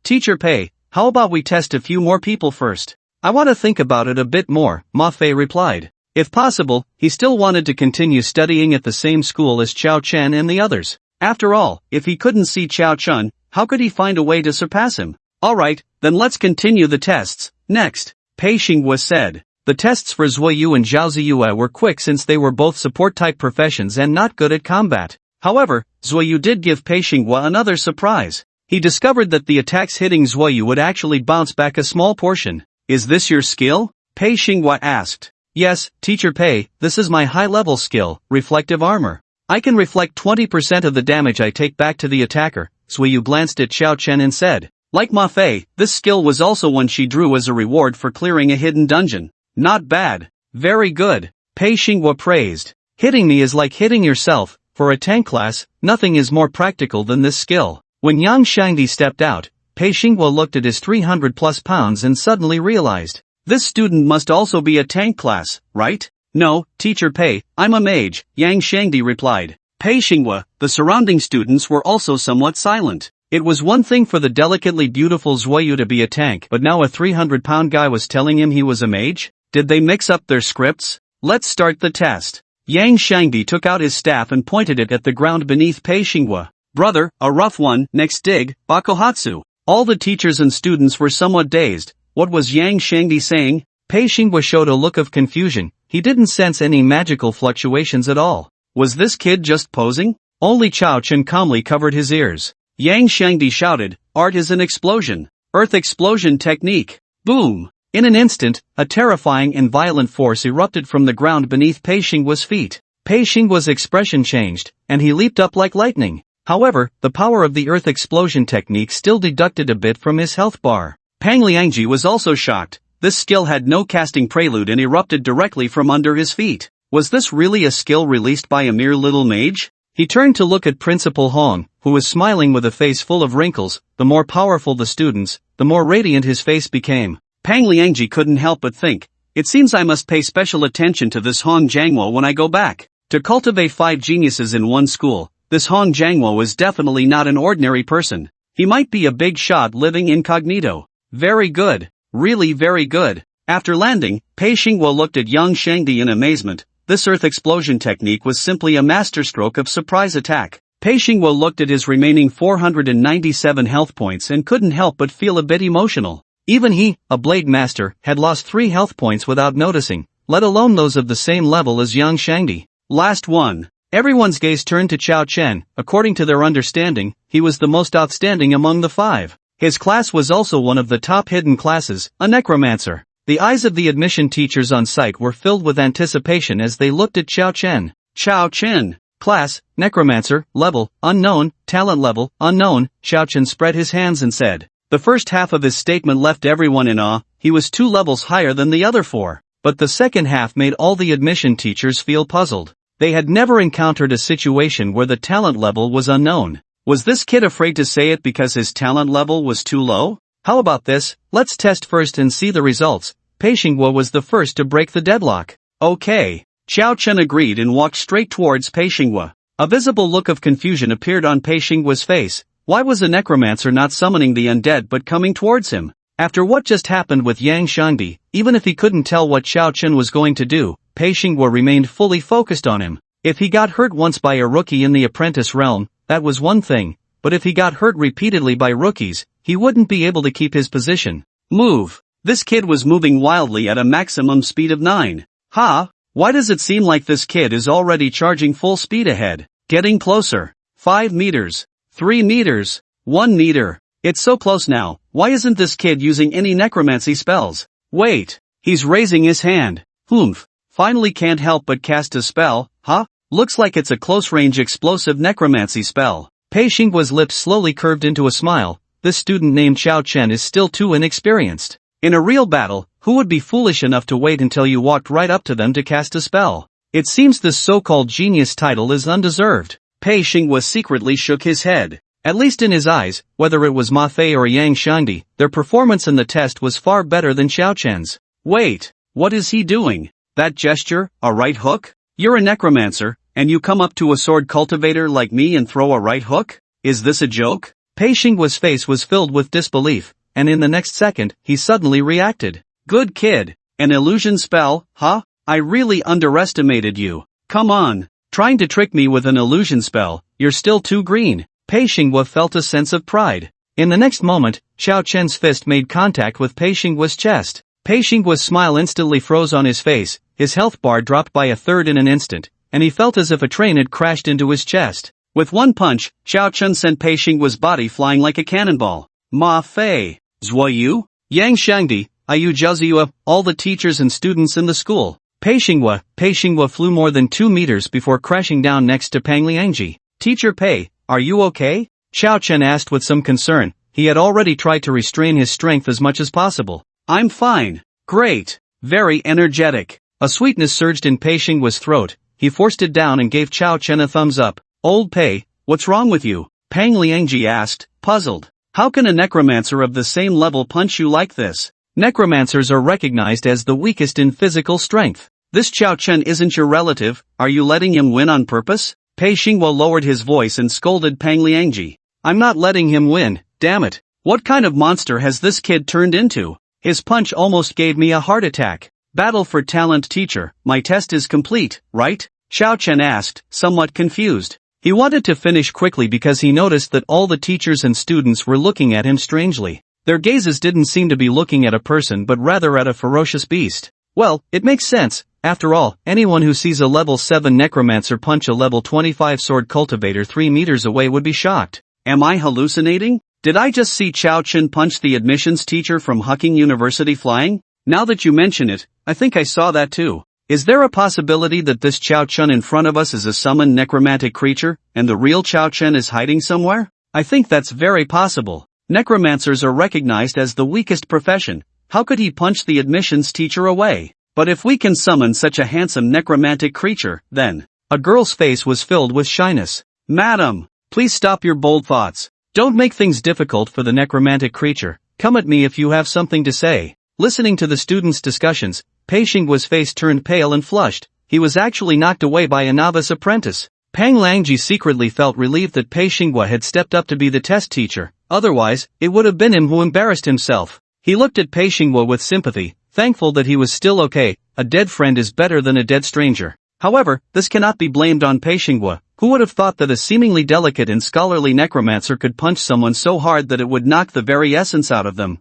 Teacher Pei, how about we test a few more people first? I want to think about it a bit more, Ma Fei replied. If possible, he still wanted to continue studying at the same school as Xiao Chen and the others. After all, if he couldn't see Xiao Chen, how could he find a way to surpass him? Alright, then let's continue the tests. Next, Pei Xinghua said. The tests for Zuoyu and Zhao Ziyue were quick since they were both support-type professions and not good at combat. However, Zuoyu did give Pei Xinghua another surprise. He discovered that the attacks hitting Zuoyu would actually bounce back a small portion. Is this your skill? Pei Xinghua asked. Yes, Teacher Pei, this is my high-level skill, reflective armor. I can reflect 20% of the damage I take back to the attacker. Zuoyu glanced at Xiao Chen and said. Like Ma Fei, this skill was also one she drew as a reward for clearing a hidden dungeon. Not bad. Very good. Pei Xinghua praised. Hitting me is like hitting yourself. For a tank class, nothing is more practical than this skill. When Yang Shangdi stepped out, Pei Xinghua looked at his 300+ pounds and suddenly realized. This student must also be a tank class, right? No, Teacher Pei, I'm a mage, Yang Shangdi replied. Pei Xinghua, the surrounding students were also somewhat silent. It was one thing for the delicately beautiful Zuoyu to be a tank, but now a 300-pound guy was telling him he was a mage? Did they mix up their scripts? Let's start the test. Yang Shangdi took out his staff and pointed it at the ground beneath Pei Xinghua. Brother, a rough one, next dig, Bakuhatsu. All the teachers and students were somewhat dazed. What was Yang Shangdi saying? Pei Xinghua showed a look of confusion. He didn't sense any magical fluctuations at all. Was this kid just posing? Only Xiao Chen calmly covered his ears. Yang Shangdi shouted, art is an explosion. Earth explosion technique. Boom! In an instant, a terrifying and violent force erupted from the ground beneath Pei Xinghua's feet. Pei Xinghua's expression changed, and he leaped up like lightning. However, the power of the earth explosion technique still deducted a bit from his health bar. Pang Liangji was also shocked. This skill had no casting prelude and erupted directly from under his feet. Was this really a skill released by a mere little mage? He turned to look at Principal Hong, who was smiling with a face full of wrinkles. The more powerful the students, the more radiant his face became. Pang Liangji couldn't help but think, it seems I must pay special attention to this Hong Jiangwo when I go back. To cultivate 5 geniuses in one school, this Hong Jiangwo is definitely not an ordinary person. He might be a big shot living incognito. Very good. Really very good. After landing, Pei Xingguo looked at Yang Shangdi in amazement. This earth explosion technique was simply a masterstroke of surprise attack. Pei Xingguo looked at his remaining 497 health points and couldn't help but feel a bit emotional. Even he, a blade master, had lost 3 health points without noticing, let alone those of the same level as Yang Shangdi. Last one. Everyone's gaze turned to Chao Chen. According to their understanding, he was the most outstanding among the 5. His class was also one of the top hidden classes, a necromancer. The eyes of the admission teachers on site were filled with anticipation as they looked at Chao Chen. Chao Chen. Class, necromancer, level, unknown, talent level, unknown. Chao Chen spread his hands and said. The first half of his statement left everyone in awe. He was 2 levels higher than the other 4. But the second half made all the admission teachers feel puzzled. They had never encountered a situation where the talent level was unknown. Was this kid afraid to say it because his talent level was too low? How about this? Let's test first and see the results. Pei Xingguo was the first to break the deadlock. Okay. Chao Chen agreed and walked straight towards Pei Xingguo. A visible look of confusion appeared on Pei Xingguo's face. Why was a necromancer not summoning the undead but coming towards him? After what just happened with Yang Shangdi, even if he couldn't tell what Chao Chen was going to do, Pei Xingguo remained fully focused on him. If he got hurt once by a rookie in the apprentice realm, that was one thing, but if he got hurt repeatedly by rookies, he wouldn't be able to keep his position. Move! This kid was moving wildly at a maximum speed of 9. Ha! Why does it seem like this kid is already charging full speed ahead? Getting closer. 5 meters. 3 meters. 1 meter. It's so close now. Why isn't this kid using any necromancy spells? Wait. He's raising his hand. Humph. Finally can't help but cast a spell, huh? Looks like it's a close-range explosive necromancy spell. Pei Xingguo's lips slowly curved into a smile. This student named Chao Chen is still too inexperienced. In a real battle, who would be foolish enough to wait until you walked right up to them to cast a spell? It seems this so-called genius title is undeserved. Pei Xingguo secretly shook his head. At least in his eyes, whether it was Ma Fei or Yang Shangdi, their performance in the test was far better than Chao Chen's. Wait, what is he doing? That gesture, a right hook? You're a necromancer, and you come up to a sword cultivator like me and throw a right hook? Is this a joke? Pei Xingguo's face was filled with disbelief, and in the next second, he suddenly reacted. Good kid. An illusion spell, huh? I really underestimated you. Come on. Trying to trick me with an illusion spell, you're still too green. Pei Xingguo felt a sense of pride. In the next moment, Chao Chen's fist made contact with Pei Xingguo's chest. Pei Xingguo's smile instantly froze on his face, his health bar dropped by a third in an instant, and he felt as if a train had crashed into his chest. With one punch, Chao Chen sent Pei Xingguo's body flying like a cannonball. Ma Fei. Zhuoyu? Yang Shangdi, Ayu Zhaoziyu, all the teachers and students in the school. Pei Xingguo flew more than 2 meters before crashing down next to Pang Liangji. Teacher Pei, are you okay? Chao Chen asked with some concern. He had already tried to restrain his strength as much as possible. I'm fine. Great. Very energetic. A sweetness surged in Pei Xingguo's throat. He forced it down and gave Chao Chen a thumbs up. Old Pei, what's wrong with you? Pang Liangji asked, puzzled. How can a necromancer of the same level punch you like this? Necromancers are recognized as the weakest in physical strength. This Chao Chen isn't your relative, are you letting him win on purpose? Pei Xingguo lowered his voice and scolded Pang Liangji. I'm not letting him win, damn it. What kind of monster has this kid turned into? His punch almost gave me a heart attack. Battle for talent teacher, my test is complete, right? Chao Chen asked, somewhat confused. He wanted to finish quickly because he noticed that all the teachers and students were looking at him strangely. Their gazes didn't seem to be looking at a person but rather at a ferocious beast. Well, it makes sense. After all, anyone who sees a level 7 necromancer punch a level 25 sword cultivator 3 meters away would be shocked. Am I hallucinating? Did I just see Chao Chen punch the admissions teacher from Hucking University flying? Now that you mention it, I think I saw that too. Is there a possibility that this Chao Chen in front of us is a summoned necromantic creature, and the real Chao Chen is hiding somewhere? I think that's very possible. Necromancers are recognized as the weakest profession. How could he punch the admissions teacher away? But if we can summon such a handsome necromantic creature, then... A girl's face was filled with shyness. Madam, please stop your bold thoughts. Don't make things difficult for the necromantic creature. Come at me if you have something to say. Listening to the students' discussions, Pei Xingguo's face turned pale and flushed. He was actually knocked away by a novice apprentice. Pang Langji secretly felt relieved that Pei Xinghua had stepped up to be the test teacher, otherwise, it would have been him who embarrassed himself. He looked at Pei Xinghua with sympathy, thankful that he was still okay. A dead friend is better than a dead stranger. However, this cannot be blamed on Pei Xinghua. Who would have thought that a seemingly delicate and scholarly necromancer could punch someone so hard that it would knock the very essence out of them?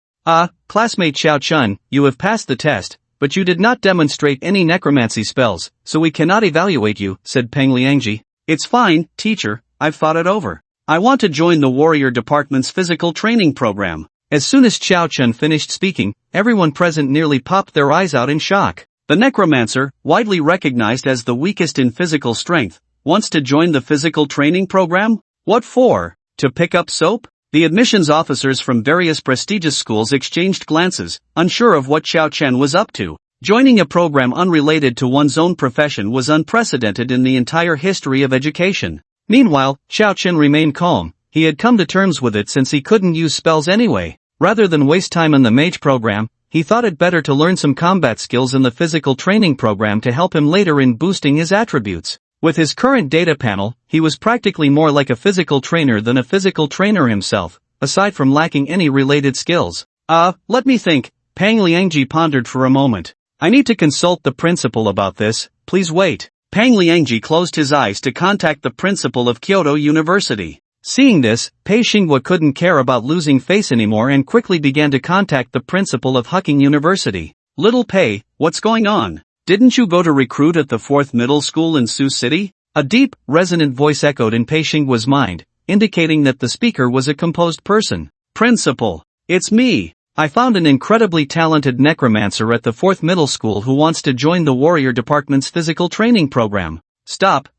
Classmate Xiao Chun, you have passed the test, but you did not demonstrate any necromancy spells, so we cannot evaluate you, said Peng Liangji. It's fine, teacher, I've thought it over. I want to join the warrior department's physical training program. As soon as Xiao Chun finished speaking, everyone present nearly popped their eyes out in shock. The necromancer, widely recognized as the weakest in physical strength, wants to join the physical training program? What for? To pick up soap? The admissions officers from various prestigious schools exchanged glances, unsure of what Xiao Chen was up to. Joining a program unrelated to one's own profession was unprecedented in the entire history of education. Meanwhile, Xiao Chen remained calm. He had come to terms with it since he couldn't use spells anyway. Rather than waste time in the Mage program, he thought it better to learn some combat skills in the physical training program to help him later in boosting his attributes. With his current data panel, he was practically more like a physical trainer than a physical trainer himself, aside from lacking any related skills. Let me think. Pang Liangji pondered for a moment. I need to consult the principal about this, please wait. Pang Liangji closed his eyes to contact the principal of Kyoto University. Seeing this, Pei Xinghua couldn't care about losing face anymore and quickly began to contact the principal of Hucking University. Little Pei, what's going on? Didn't you go to recruit at the 4th middle school in Sioux City? A deep, resonant voice echoed in Pei Xinghua's mind, indicating that the speaker was a composed person. Principal, it's me. I found an incredibly talented necromancer at the 4th middle school who wants to join the warrior department's physical training program. Stop.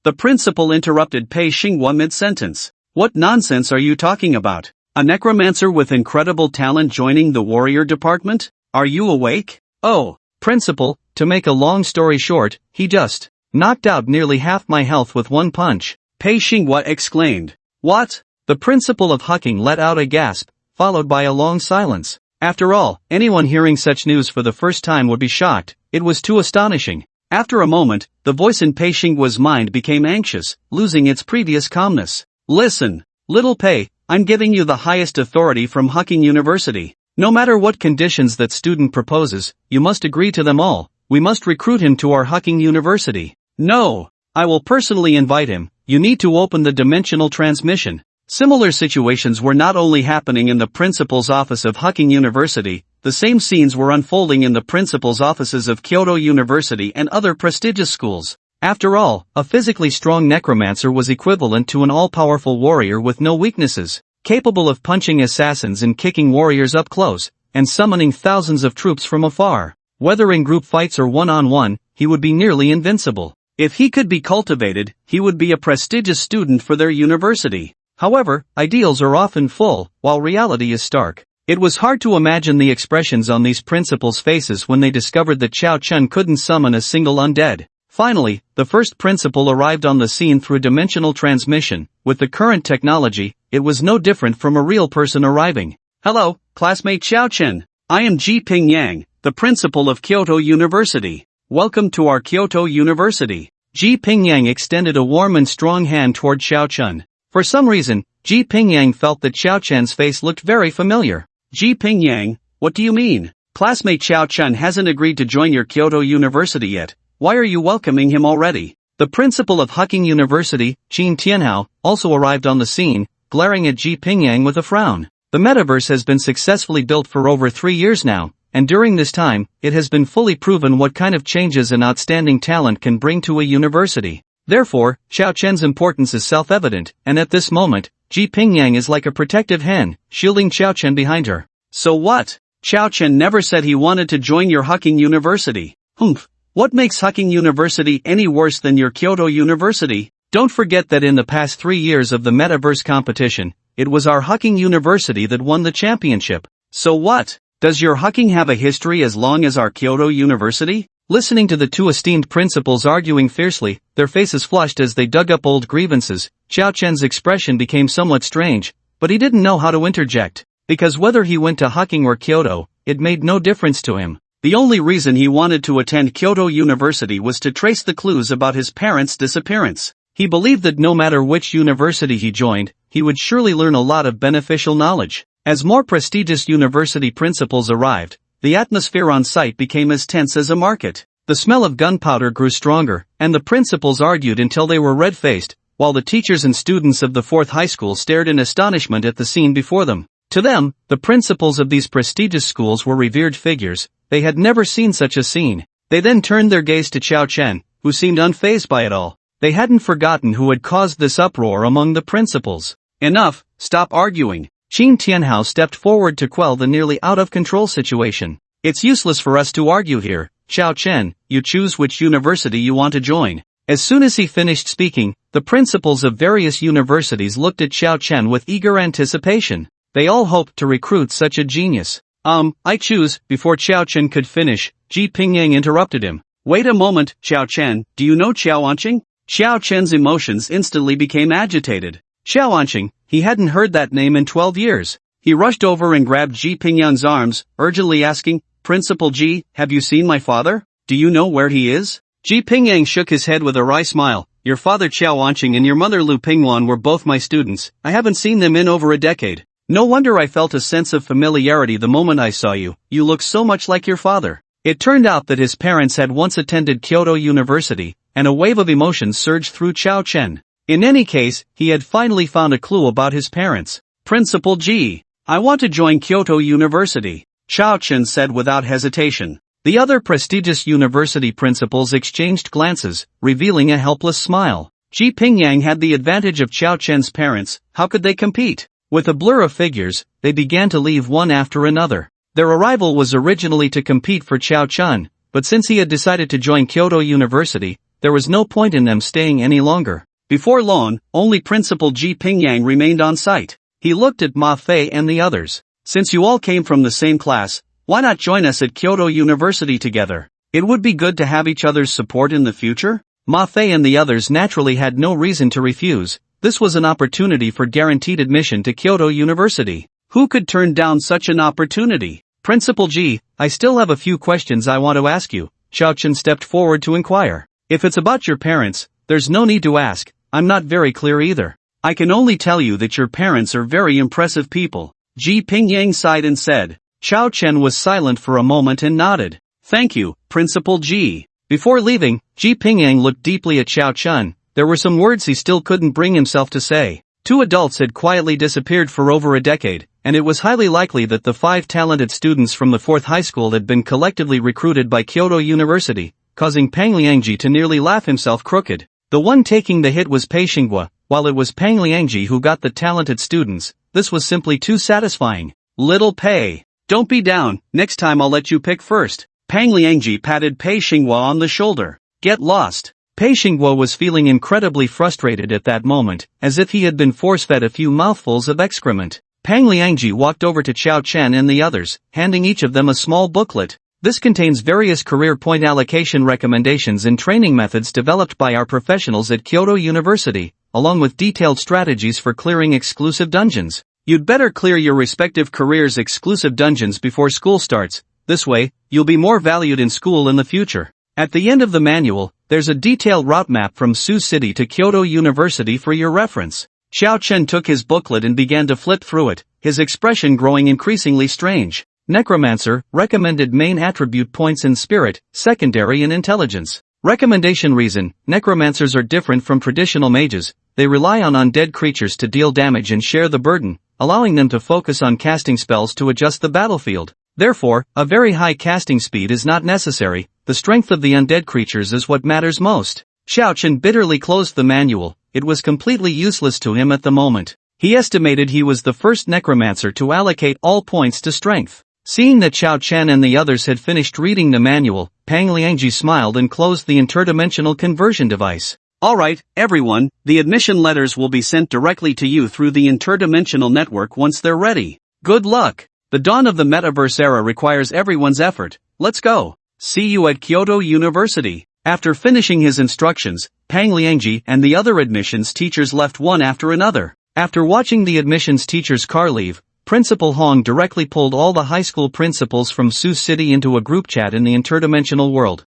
The principal interrupted Pei Xinghua mid-sentence. What nonsense are you talking about? A necromancer with incredible talent joining the warrior department? Are you awake? Oh, principal, to make a long story short, he just knocked out nearly half my health with one punch. Pei Xinghua exclaimed. What? The principal of Hucking let out a gasp, followed by a long silence. After all, anyone hearing such news for the first time would be shocked. It was too astonishing. After a moment, the voice in Pei Xinghua's mind became anxious, losing its previous calmness. Listen, little Pei, I'm giving you the highest authority from Hucking University. No matter what conditions that student proposes, you must agree to them all. We must recruit him to our Hucking University. No, I will personally invite him. You need to open the dimensional transmission. Similar situations were not only happening in the principal's office of Hucking University, the same scenes were unfolding in the principal's offices of Kyoto University and other prestigious schools. After all, a physically strong necromancer was equivalent to an all-powerful warrior with no weaknesses, capable of punching assassins and kicking warriors up close, and summoning thousands of troops from afar. Whether in group fights or one-on-one, he would be nearly invincible. If he could be cultivated, he would be a prestigious student for their university. However, ideals are often full, while reality is stark. It was hard to imagine the expressions on these principals' faces when they discovered that Xiao Chun couldn't summon a single undead. Finally, the first principal arrived on the scene through dimensional transmission. With the current technology, it was no different from a real person arriving. Hello, classmate Xiao Chen. I am Ji Ping Yang, the principal of Kyoto University. Welcome to our Kyoto University. Ji Ping Yang extended a warm and strong hand toward Xiao Chun. For some reason, Ji Ping Yang felt that Xiao Chen's face looked very familiar. Ji Ping Yang, what do you mean? Classmate Xiao Chun hasn't agreed to join your Kyoto University yet. Why are you welcoming him already? The principal of Hucking University, Qin Tianhao, also arrived on the scene, glaring at Ji Ping Yang with a frown. The metaverse has been successfully built for over 3 years now, and during this time, it has been fully proven what kind of changes an outstanding talent can bring to a university. Therefore, Xiao Chen's importance is self-evident, and at this moment, Ji Ping Yang is like a protective hen, shielding Xiao Chen behind her. So what? Xiao Chen never said he wanted to join your Hucking University. Humph. What makes Hucking University any worse than your Kyoto University? Don't forget that in the past 3 years of the metaverse competition, it was our Hucking University that won the championship. So what? Does your Hucking have a history as long as our Kyoto University? Listening to the two esteemed principals arguing fiercely, their faces flushed as they dug up old grievances, Xiao Chen's expression became somewhat strange, but he didn't know how to interject, because whether he went to Hucking or Kyoto, it made no difference to him. The only reason he wanted to attend Kyoto University was to trace the clues about his parents' disappearance. He believed that no matter which university he joined, he would surely learn a lot of beneficial knowledge. As more prestigious university principals arrived, the atmosphere on site became as tense as a market. The smell of gunpowder grew stronger, and the principals argued until they were red-faced, while the teachers and students of the fourth high school stared in astonishment at the scene before them. To them, the principals of these prestigious schools were revered figures. They had never seen such a scene. They then turned their gaze to Qiao Chen, who seemed unfazed by it all. They hadn't forgotten who had caused this uproar among the principals. Enough, stop arguing. Qin Tianhao stepped forward to quell the nearly out-of-control situation. It's useless for us to argue here, Qiao Chen, you choose which university you want to join. As soon as he finished speaking, the principals of various universities looked at Qiao Chen with eager anticipation. They all hoped to recruit such a genius. I choose. Before Qiao Chen could finish, Ji Pingyang interrupted him. Wait a moment, Qiao Chen, do you know Qiao Anqing? Qiao Chen's emotions instantly became agitated. Qiao Anqing, he hadn't heard that name in 12 years. He rushed over and grabbed Ji Pingyang's arms, urgently asking, Principal Ji, have you seen my father? Do you know where he is? Ji Pingyang shook his head with a wry smile. Your father Qiao Anqing and your mother Lu Pingwan were both my students. I haven't seen them in over a decade. No wonder I felt a sense of familiarity the moment I saw you. You look so much like your father. It turned out that his parents had once attended Kyoto University, and a wave of emotions surged through Qiao Chen. In any case, he had finally found a clue about his parents. Principal Ji, I want to join Kyoto University, Qiao Chen said without hesitation. The other prestigious university principals exchanged glances, revealing a helpless smile. Ji Pingyang had the advantage of Qiao Chen's parents. How could they compete? With a blur of figures, they began to leave one after another. Their arrival was originally to compete for Qiao Chen, but since he had decided to join Kyoto University, there was no point in them staying any longer. Before long, only Principal Ji Pingyang remained on site. He looked at Ma Fei and the others. Since you all came from the same class, why not join us at Kyoto University together? It would be good to have each other's support in the future. Ma Fei and the others naturally had no reason to refuse. This was an opportunity for guaranteed admission to Kyoto University. Who could turn down such an opportunity? Principal Ji, I still have a few questions I want to ask you. Qiao Chen stepped forward to inquire. If it's about your parents, there's no need to ask. I'm not very clear either. I can only tell you that your parents are very impressive people. Ji Pingyang sighed and said. Qiao Chen was silent for a moment and nodded. Thank you, Principal Ji. Before leaving, Ji Pingyang looked deeply at Qiao Chen. There were some words he still couldn't bring himself to say. Two adults had quietly disappeared for over a decade, and it was highly likely that the 5 talented students from the 4th high school had been collectively recruited by Kyoto University, causing Pang Liangji to nearly laugh himself crooked. The one taking the hit was Pei Xinghua, while it was Pang Liangji who got the talented students. This was simply too satisfying. Little Pei, don't be down, next time I'll let you pick first. Pang Liangji patted Pei Xinghua on the shoulder. Get lost. Pei Xinghua was feeling incredibly frustrated at that moment, as if he had been force-fed a few mouthfuls of excrement. Pang Liangji walked over to Qiao Chen and the others, handing each of them a small booklet. This contains various career point allocation recommendations and training methods developed by our professionals at Kyoto University, along with detailed strategies for clearing exclusive dungeons. You'd better clear your respective careers' exclusive dungeons before school starts. This way, you'll be more valued in school in the future. At the end of the manual, there's a detailed route map from Sioux City to Kyoto University for your reference. Qiao Chen took his booklet and began to flip through it, his expression growing increasingly strange. Necromancer, recommended main attribute points in spirit, secondary in intelligence. Recommendation reason, necromancers are different from traditional mages. They rely on undead creatures to deal damage and share the burden, allowing them to focus on casting spells to adjust the battlefield. Therefore, a very high casting speed is not necessary. The strength of the undead creatures is what matters most. Qiao Chen bitterly closed the manual. It was completely useless to him at the moment. He estimated he was the first necromancer to allocate all points to strength. Seeing that Qiao Chen and the others had finished reading the manual, Pang Liangji smiled and closed the interdimensional conversion device. Alright, everyone, the admission letters will be sent directly to you through the interdimensional network once they're ready. Good luck! The dawn of the metaverse era requires everyone's effort. Let's go! See you at Kyoto University. After finishing his instructions, Pang Liangji and the other admissions teachers left one after another. After watching the admissions teacher's car leave, Principal Hong directly pulled all the high school principals from Sioux City into a group chat in the interdimensional world.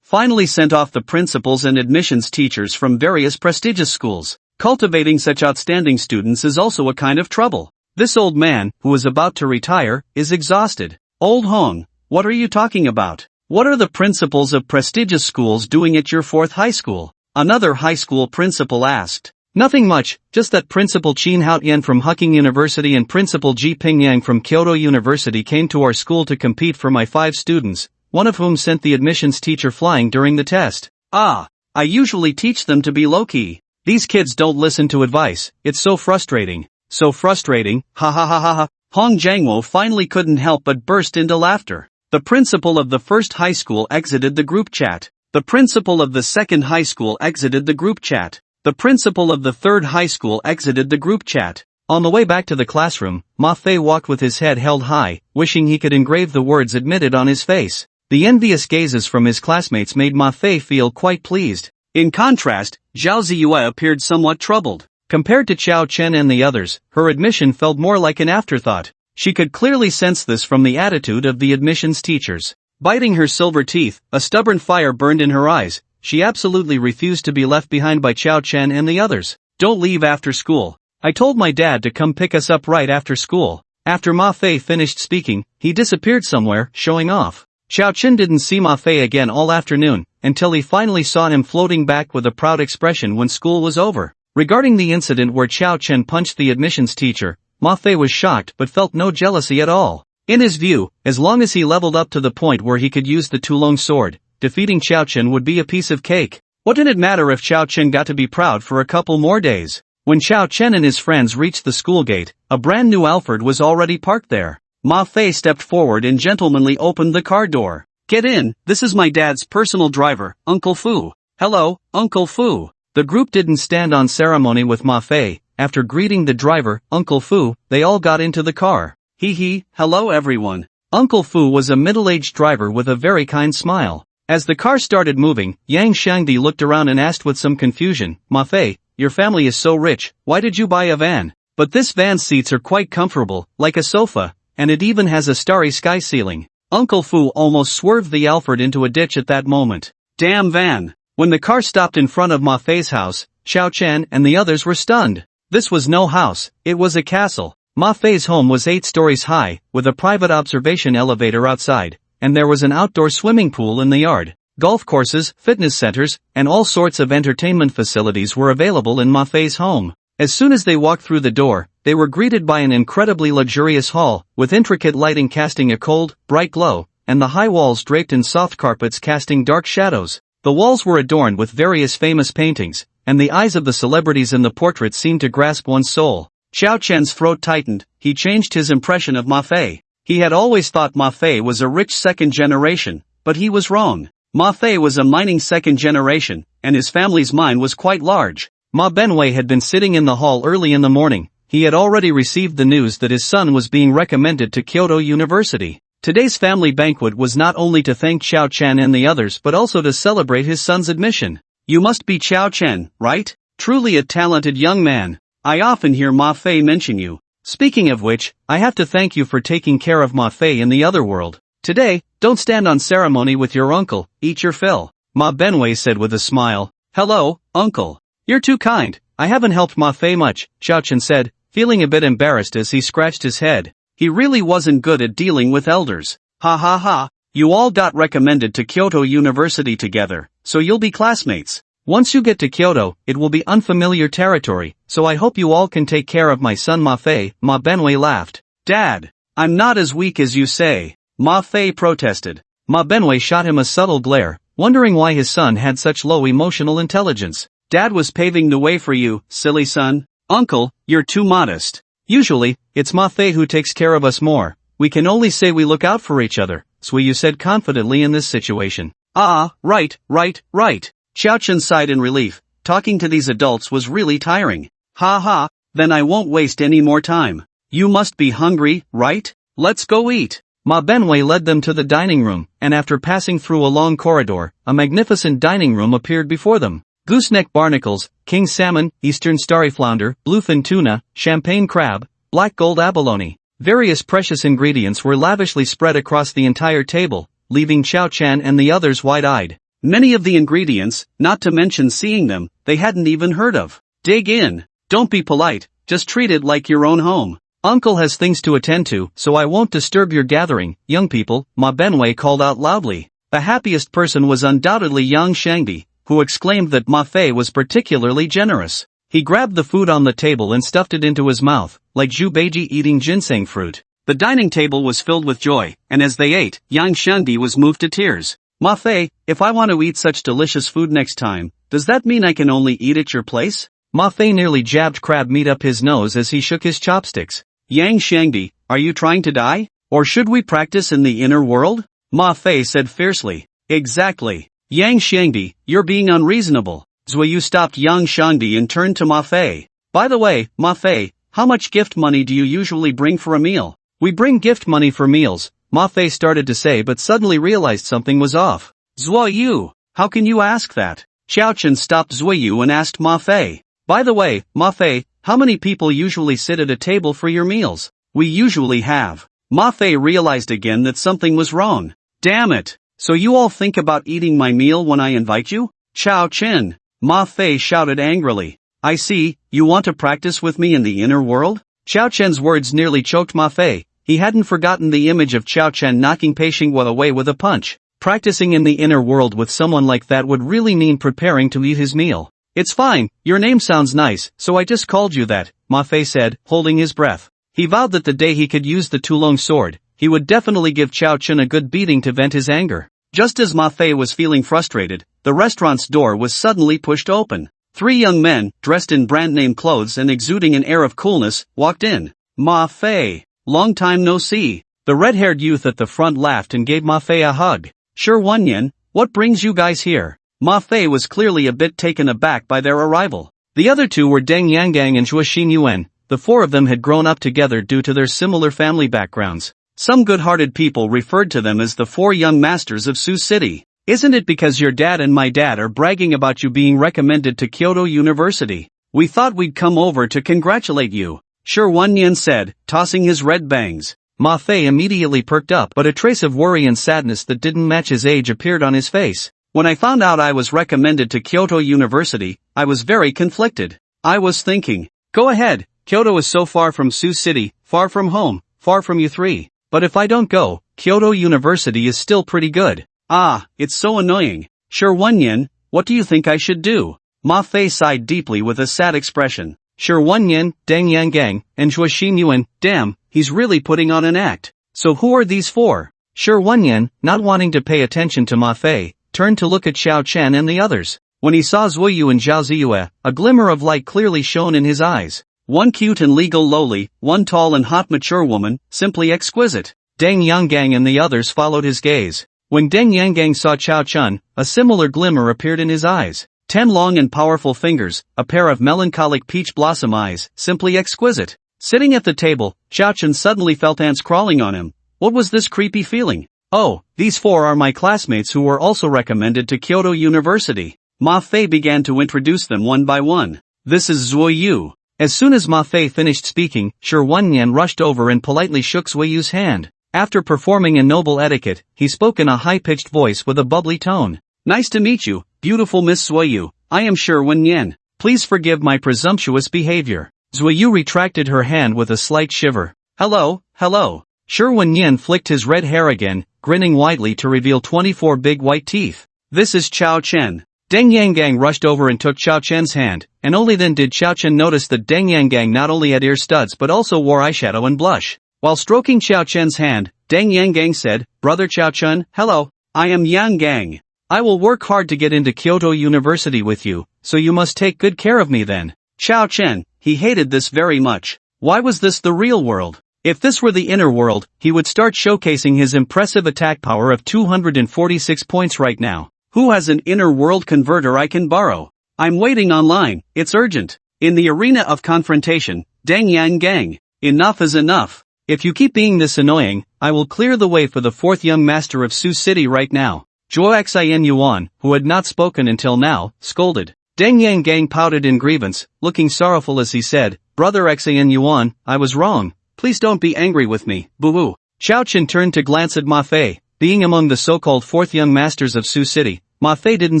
Finally sent off the principals and admissions teachers from various prestigious schools. Cultivating such outstanding students is also a kind of trouble. This old man, who is about to retire, is exhausted. Old Hong, what are you talking about? What are the principals of prestigious schools doing at your fourth high school? Another high school principal asked. Nothing much, just that Principal Chin Hao-Yan from Huking University and Principal Ji Pingyang from Kyoto University came to our school to compete for my 5 students, one of whom sent the admissions teacher flying during the test. I usually teach them to be low-key. These kids don't listen to advice, it's so frustrating. So frustrating, ha ha ha ha ha. Hong Jangwo finally couldn't help but burst into laughter. The principal of the first high school exited the group chat. The principal of the second high school exited the group chat. The principal of the third high school exited the group chat. On the way back to the classroom, Ma Fei walked with his head held high, wishing he could engrave the words admitted on his face. The envious gazes from his classmates made Ma Fei feel quite pleased. In contrast, Zhao Ziyue appeared somewhat troubled. Compared to Chao Chen and the others, her admission felt more like an afterthought. She could clearly sense this from the attitude of the admissions teachers. Biting her silver teeth, a stubborn fire burned in her eyes. She absolutely refused to be left behind by Chao Chen and the others. Don't leave after school. I told my dad to come pick us up right after school. After Ma Fei finished speaking, he disappeared somewhere, showing off. Chao Chen didn't see Ma Fei again all afternoon, until he finally saw him floating back with a proud expression when school was over. Regarding the incident where Chao Chen punched the admissions teacher, Ma Fei was shocked but felt no jealousy at all. In his view, as long as he leveled up to the point where he could use the Tulong sword, defeating Chao Chen would be a piece of cake. What did it matter if Chao Chen got to be proud for a couple more days? When Chao Chen and his friends reached the school gate, a brand new Alfred was already parked there. Ma Fei stepped forward and gentlemanly opened the car door. Get in, this is my dad's personal driver, Uncle Fu. Hello, Uncle Fu. The group didn't stand on ceremony with Ma Fei. After greeting the driver, Uncle Fu, they all got into the car. Hello everyone. Uncle Fu was a middle-aged driver with a very kind smile. As the car started moving, Yang Xiangdi looked around and asked with some confusion, Ma Fei, your family is so rich, why did you buy a van? But this van's seats are quite comfortable, like a sofa, and it even has a starry sky ceiling. Uncle Fu almost swerved the Alfred into a ditch at that moment. Damn van! When the car stopped in front of Ma Fei's house, Chao Chen and the others were stunned. This was no house, it was a castle. Ma Fei's home was 8 stories high, with a private observation elevator outside, and there was an outdoor swimming pool in the yard. Golf courses, fitness centers, and all sorts of entertainment facilities were available in Ma Fei's home. As soon as they walked through the door, they were greeted by an incredibly luxurious hall, with intricate lighting casting a cold, bright glow, and the high walls draped in soft carpets casting dark shadows. The walls were adorned with various famous paintings, and the eyes of the celebrities in the portraits seemed to grasp one's soul. Chao Chen's throat tightened. He changed his impression of Ma Fei. He had always thought Ma Fei was a rich second generation, but he was wrong. Ma Fei was a mining second generation, and his family's mine was quite large. Ma Benwei had been sitting in the hall early in the morning. He had already received the news that his son was being recommended to Kyoto University. Today's family banquet was not only to thank Chao Chen and the others but also to celebrate his son's admission. You must be Chao Chen, right? Truly a talented young man. I often hear Ma Fei mention you. Speaking of which, I have to thank you for taking care of Ma Fei in the other world. Today, don't stand on ceremony with your uncle, eat your fill. Ma Benwei said with a smile. Hello, uncle. You're too kind. I haven't helped Ma Fei much, Chao Chen said, feeling a bit embarrassed as he scratched his head. He really wasn't good at dealing with elders. Ha ha ha. You all got recommended to Kyoto University together, so you'll be classmates. Once you get to Kyoto, it will be unfamiliar territory, so I hope you all can take care of my son Ma Fei. Ma Benwei laughed. Dad, I'm not as weak as you say. Ma Fei protested. Ma Benwei shot him a subtle glare, wondering why his son had such low emotional intelligence. Dad was paving the way for you, silly son. Uncle, you're too modest. Usually, it's Ma Fei who takes care of us more. We can only say we look out for each other, Suiyu said confidently in this situation. Right. Chao Chen sighed in relief. Talking to these adults was really tiring. Ha ha, then I won't waste any more time. You must be hungry, right? Let's go eat. Ma Benwei led them to the dining room, and after passing through a long corridor, a magnificent dining room appeared before them. Gooseneck barnacles, king salmon, eastern starry flounder, bluefin tuna, champagne crab, black gold abalone. Various precious ingredients were lavishly spread across the entire table, leaving Chao Chen and the others wide-eyed. Many of the ingredients, not to mention seeing them, they hadn't even heard of. Dig in. Don't be polite, just treat it like your own home. Uncle has things to attend to, so I won't disturb your gathering, young people, Ma Benwei called out loudly. The happiest person was undoubtedly Yang Shangdi, who exclaimed that Ma Fei was particularly generous. He grabbed the food on the table and stuffed it into his mouth, like Zhu Beiji eating ginseng fruit. The dining table was filled with joy, and as they ate, Yang Shangdi was moved to tears. Ma Fei, if I want to eat such delicious food next time, does that mean I can only eat at your place? Ma Fei nearly jabbed crab meat up his nose as he shook his chopsticks. Yang Shangdi, are you trying to die? Or should we practice in the inner world? Ma Fei said fiercely. Exactly. Yang Shangdi, you're being unreasonable. Zuiyu stopped Yang Shangdi and turned to Ma Fei. By the way, Ma Fei, how much gift money do you usually bring for a meal? We bring gift money for meals, Ma Fei started to say but suddenly realized something was off. Zuiyu, how can you ask that? Xiao Chen stopped Zuiyu and asked Ma Fei. By the way, Ma Fei, how many people usually sit at a table for your meals? We usually have. Ma Fei realized again that something was wrong. Damn it! So you all think about eating my meal when I invite you? Xiao Chen! Ma Fei shouted angrily. I see, you want to practice with me in the inner world? Xiao Chen's words nearly choked Ma Fei. He hadn't forgotten the image of Xiao Chen knocking Pei Xinghua away with a punch. Practicing in the inner world with someone like that would really mean preparing to eat his meal. It's fine, your name sounds nice, so I just called you that, Ma Fei said, holding his breath. He vowed that the day he could use the Tulong sword, he would definitely give Xiao Chen a good beating to vent his anger. Just as Ma Fei was feeling frustrated, the restaurant's door was suddenly pushed open. 3 young men, dressed in brand-name clothes and exuding an air of coolness, walked in. Ma Fei, long time no see. The red-haired youth at the front laughed and gave Ma Fei a hug. Sure Wenyan, what brings you guys here? Ma Fei was clearly a bit taken aback by their arrival. The other two were Deng Yangang and Zhuo Xinyuan. The 4 of them had grown up together due to their similar family backgrounds. Some good-hearted people referred to them as the 4 young masters of Sioux City. Isn't it because your dad and my dad are bragging about you being recommended to Kyoto University? We thought we'd come over to congratulate you. Sure Wenyan said, tossing his red bangs. Ma Fei immediately perked up, but a trace of worry and sadness that didn't match his age appeared on his face. When I found out I was recommended to Kyoto University, I was very conflicted. I was thinking, go ahead, Kyoto is so far from Sioux City, far from home, far from you 3. But if I don't go, Kyoto University is still pretty good. Ah, it's so annoying. Sure Wenyan, what do you think I should do? Ma Fei sighed deeply with a sad expression. Sure Wenyan, Deng Yangang, and Zhuo Xinyuan, damn, he's really putting on an act. So who are these 4? Sure Wenyan, not wanting to pay attention to Ma Fei, turned to look at Xiao Chen and the others. When he saw Zuoyu and Zhao Ziyue, a glimmer of light clearly shone in his eyes. One cute and legal lowly, one tall and hot mature woman, simply exquisite. Deng Yangang and the others followed his gaze. When Deng Yangang saw Xiao Chen, a similar glimmer appeared in his eyes. 10 long and powerful fingers, a pair of melancholic peach blossom eyes, simply exquisite. Sitting at the table, Xiao Chen suddenly felt ants crawling on him. What was this creepy feeling? Oh, these 4 are my classmates who were also recommended to Kyoto University. Ma Fei began to introduce them one by one. This is Zuoyu. As soon as Ma Fei finished speaking, Sure Wenyan rushed over and politely shook Zuoyu's hand. After performing a noble etiquette, he spoke in a high-pitched voice with a bubbly tone. Nice to meet you, beautiful Miss Zuoyu. I am Sure Wenyan. Please forgive my presumptuous behavior. Zuoyu retracted her hand with a slight shiver. Hello, hello. Sure Wenyan flicked his red hair again, grinning widely to reveal 24 big white teeth. This is Xiao Chen. Deng Yangang rushed over and took Xiao Chen's hand, and only then did Xiao Chen notice that Deng Yangang not only had ear studs but also wore eyeshadow and blush. While stroking Xiao Chen's hand, Deng Yangang said, Brother Xiao Chen, hello, I am Yangang. I will work hard to get into Kyoto University with you, so you must take good care of me then. Xiao Chen, he hated this very much. Why was this the real world? If this were the inner world, he would start showcasing his impressive attack power of 246 points right now. Who has an inner world converter I can borrow? I'm waiting online, it's urgent. In the arena of confrontation, Deng Yangang, enough is enough. If you keep being this annoying, I will clear the way for the 4th young master of Sioux City right now. Zhuo Xian Yuan, who had not spoken until now, scolded. Deng Yangang pouted in grievance, looking sorrowful as he said, Brother Xan Yuan, I was wrong. Please don't be angry with me, boo-boo. Xiao Chen turned to glance at Ma Fei. Being among the so-called fourth young masters of Su City, Ma Fei didn't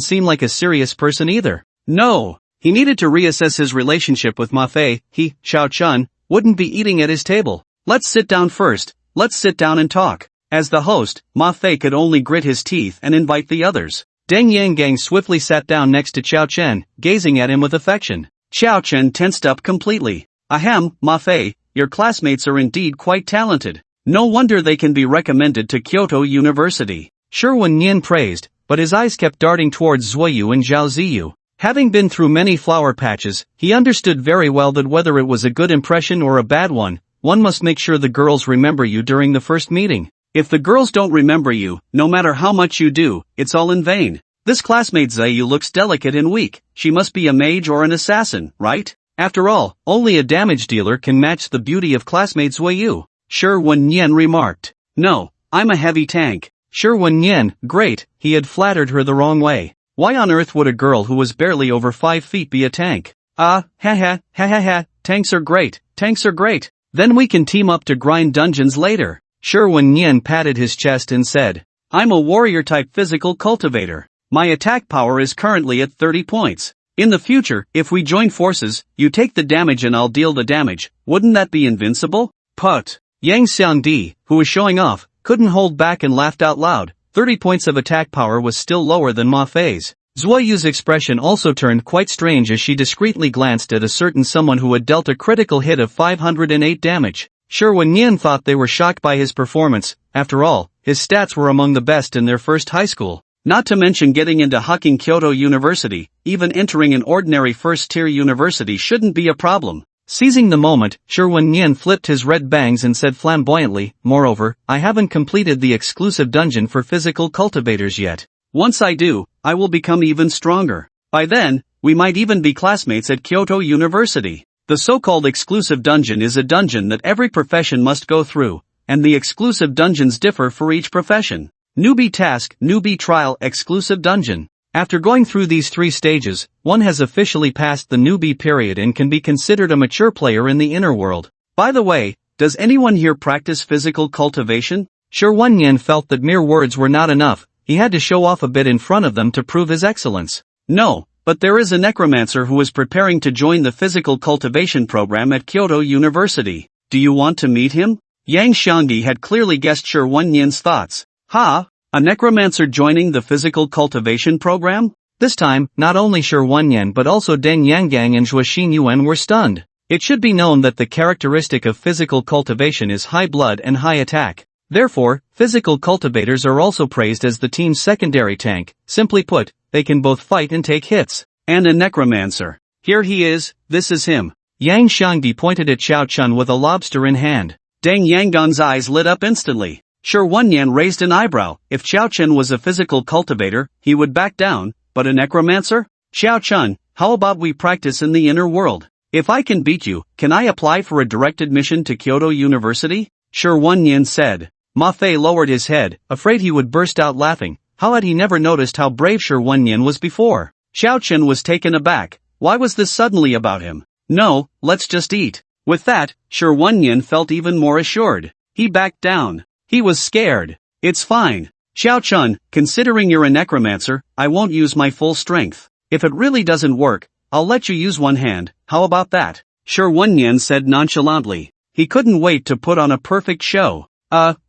seem like a serious person either. No, he needed to reassess his relationship with Ma Fei. He, Xiao Chun, wouldn't be eating at his table. Let's sit down first. Let's sit down and talk. As the host, Ma Fei could only grit his teeth and invite the others. Deng Yangang swiftly sat down next to Xiao Chen, gazing at him with affection. Xiao Chen tensed up completely. Ahem, Ma Fei, your classmates are indeed quite talented. No wonder they can be recommended to Kyoto University. Shi Wenyan praised, but his eyes kept darting towards Zuoyu and Zhao Ziyu. Having been through many flower patches, he understood very well that whether it was a good impression or a bad one must make sure the girls remember you during the first meeting. If the girls don't remember you, no matter how much you do, it's all in vain. This classmate Ziyu looks delicate and weak. She must be a mage or an assassin, right? After all, only a damage dealer can match the beauty of classmate Zuoyu. Shi Wenyan remarked. No, I'm a heavy tank. Shi Wenyan, great, he had flattered her the wrong way. Why on earth would a girl who was barely over 5 feet be a tank? Tanks are great, tanks are great. Then we can team up to grind dungeons later. Shi Wenyan patted his chest and said, I'm a warrior-type physical cultivator. My attack power is currently at 30 points. In the future, if we join forces, you take the damage and I'll deal the damage. Wouldn't that be invincible? Put. Yang Xiangdi, who was showing off, couldn't hold back and laughed out loud. 30 points of attack power was still lower than Ma Fei's. Zuoyu's expression also turned quite strange as she discreetly glanced at a certain someone who had dealt a critical hit of 508 damage. Shi Wenyan thought they were shocked by his performance. After all, his stats were among the best in their first high school. Not to mention getting into Hucking Kyoto University, even entering an ordinary first-tier university shouldn't be a problem. Seizing the moment, Shi Wenyan flipped his red bangs and said flamboyantly, moreover, I haven't completed the exclusive dungeon for physical cultivators yet. Once I do, I will become even stronger. By then, we might even be classmates at Kyoto University. The so-called exclusive dungeon is a dungeon that every profession must go through, and the exclusive dungeons differ for each profession. Newbie task, newbie trial, exclusive dungeon. After going through these 3 stages, one has officially passed the newbie period and can be considered a mature player in the inner world. By the way, does anyone here practice physical cultivation? Shi Wenyan felt that mere words were not enough. He had to show off a bit in front of them to prove his excellence. No, but there is a necromancer who is preparing to join the physical cultivation program at Kyoto University. Do you want to meet him? Yang Xiangdi had clearly guessed Shi Wenyan's thoughts. Ha! A necromancer joining the physical cultivation program? This time, not only Shi Wenyan but also Deng Yangang and Zhuo Xinyuan were stunned. It should be known that the characteristic of physical cultivation is high blood and high attack. Therefore, physical cultivators are also praised as the team's secondary tank. Simply put, they can both fight and take hits. And a necromancer. Here he is, this is him. Yang Xiangdi pointed at Xiao Chun with a lobster in hand. Deng Yanggang's eyes lit up instantly. Shi Wenyan raised an eyebrow. If Xiao Chun was a physical cultivator, he would back down, but a necromancer? Xiao Chun, how about we practice in the inner world? If I can beat you, can I apply for a direct admission to Kyoto University? Shi Wenyan said. Ma Fei lowered his head, afraid he would burst out laughing. How had he never noticed how brave Shi Wenyan was before? Xiao Chun was taken aback. Why was this suddenly about him? No, let's just eat. With that, Shi Wenyan felt even more assured. He backed down. He was scared. It's fine. Xiao Chun, considering you're a necromancer, I won't use my full strength. If it really doesn't work, I'll let you use one hand, how about that? Shi Wenyan said nonchalantly. He couldn't wait to put on a perfect show.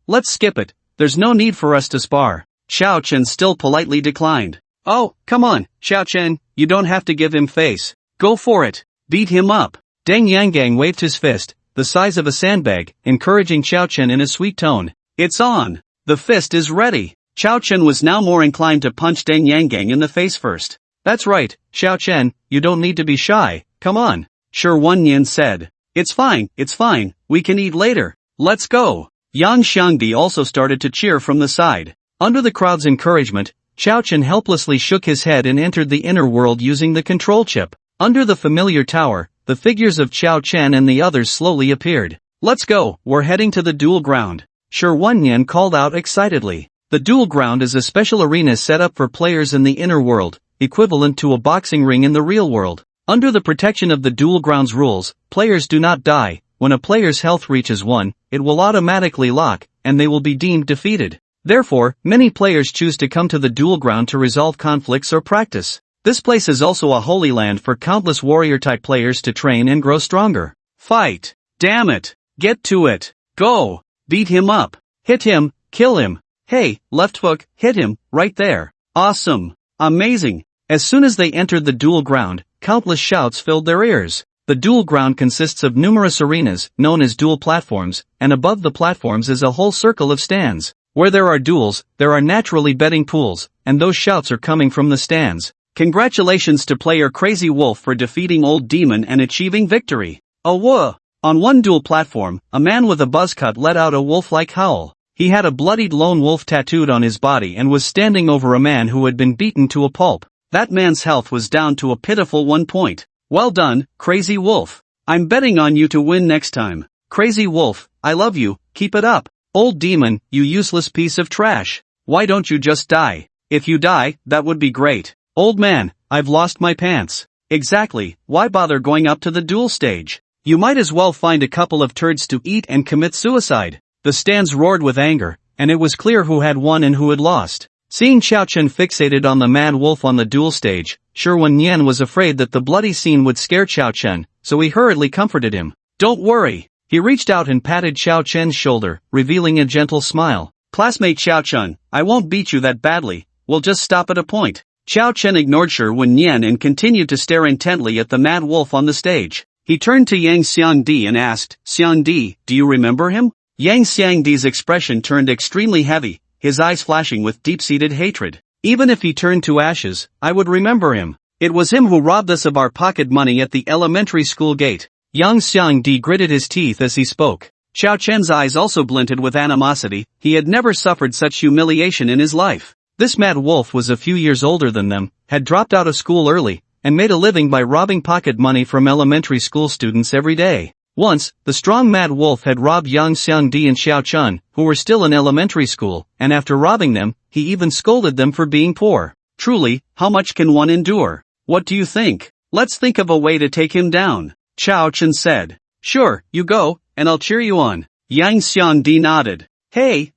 Let's skip it. There's no need for us to spar. Xiao Chen still politely declined. Oh, come on, Xiao Chen, you don't have to give him face. Go for it. Beat him up. Deng Yangang waved his fist, the size of a sandbag, encouraging Xiao Chen in a sweet tone. It's on. The fist is ready. Xiao Chen was now more inclined to punch Deng Yangang in the face first. That's right, Xiao Chen, you don't need to be shy, come on. Shi Wenyan said. It's fine, we can eat later. Let's go. Yang Xiangdi also started to cheer from the side. Under the crowd's encouragement, Xiao Chen helplessly shook his head and entered the inner world using the control chip. Under the familiar tower, the figures of Xiao Chen and the others slowly appeared. Let's go, we're heading to the duel ground. Shi Wenyan called out excitedly. The duel ground is a special arena set up for players in the inner world, equivalent to a boxing ring in the real world. Under the protection of the dual grounds rules, players do not die. When a player's health reaches 1, it will automatically lock, and they will be deemed defeated. Therefore, many players choose to come to the dual ground to resolve conflicts or practice. This place is also a holy land for countless warrior-type players to train and grow stronger. Fight! Damn it! Get to it! Go! Beat him up! Hit him! Kill him! Hey, left hook, hit him, right there! Awesome! Amazing! As soon as they entered the dual ground, countless shouts filled their ears. The dual ground consists of numerous arenas, known as dual platforms, and above the platforms is a whole circle of stands. Where there are duels, there are naturally betting pools, and those shouts are coming from the stands. Congratulations to player Crazy Wolf for defeating Old Demon and achieving victory. Oh whoa! On one dual platform, a man with a buzz cut let out a wolf-like howl. He had a bloodied lone wolf tattooed on his body and was standing over a man who had been beaten to a pulp. That man's health was down to a pitiful 1 point. Well done, Crazy Wolf. I'm betting on you to win next time. Crazy Wolf, I love you, keep it up. Old Demon, you useless piece of trash. Why don't you just die? If you die, that would be great. Old man, I've lost my pants. Exactly, why bother going up to the duel stage? You might as well find a couple of turds to eat and commit suicide. The stands roared with anger, and it was clear who had won and who had lost. Seeing Xiao Chen fixated on the mad wolf on the duel stage, Sherwan Yan was afraid that the bloody scene would scare Xiao Chen, so he hurriedly comforted him. Don't worry. He reached out and patted Xiao Chen's shoulder, revealing a gentle smile. Classmate Xiao Chen, I won't beat you that badly, we'll just stop at a point. Xiao Chen ignored Sherwan Yan and continued to stare intently at the mad wolf on the stage. He turned to Yang Xiangdi and asked, Xiangdi, do you remember him? Yang Xiangdi's expression turned extremely heavy, his eyes flashing with deep-seated hatred. Even if he turned to ashes, I would remember him. It was him who robbed us of our pocket money at the elementary school gate. Yang Xiangdi gritted his teeth as he spoke. Xiao Chen's eyes also glinted with animosity. He had never suffered such humiliation in his life. This mad wolf was a few years older than them, had dropped out of school early, and made a living by robbing pocket money from elementary school students every day. Once, the strong mad wolf had robbed Yang Xiangdi and Xiao Chen, who were still in elementary school, and after robbing them, he even scolded them for being poor. Truly, how much can one endure? What do you think? Let's think of a way to take him down. Xiao Chen said. Sure, you go, and I'll cheer you on. Yang Xiangdi nodded. Hey,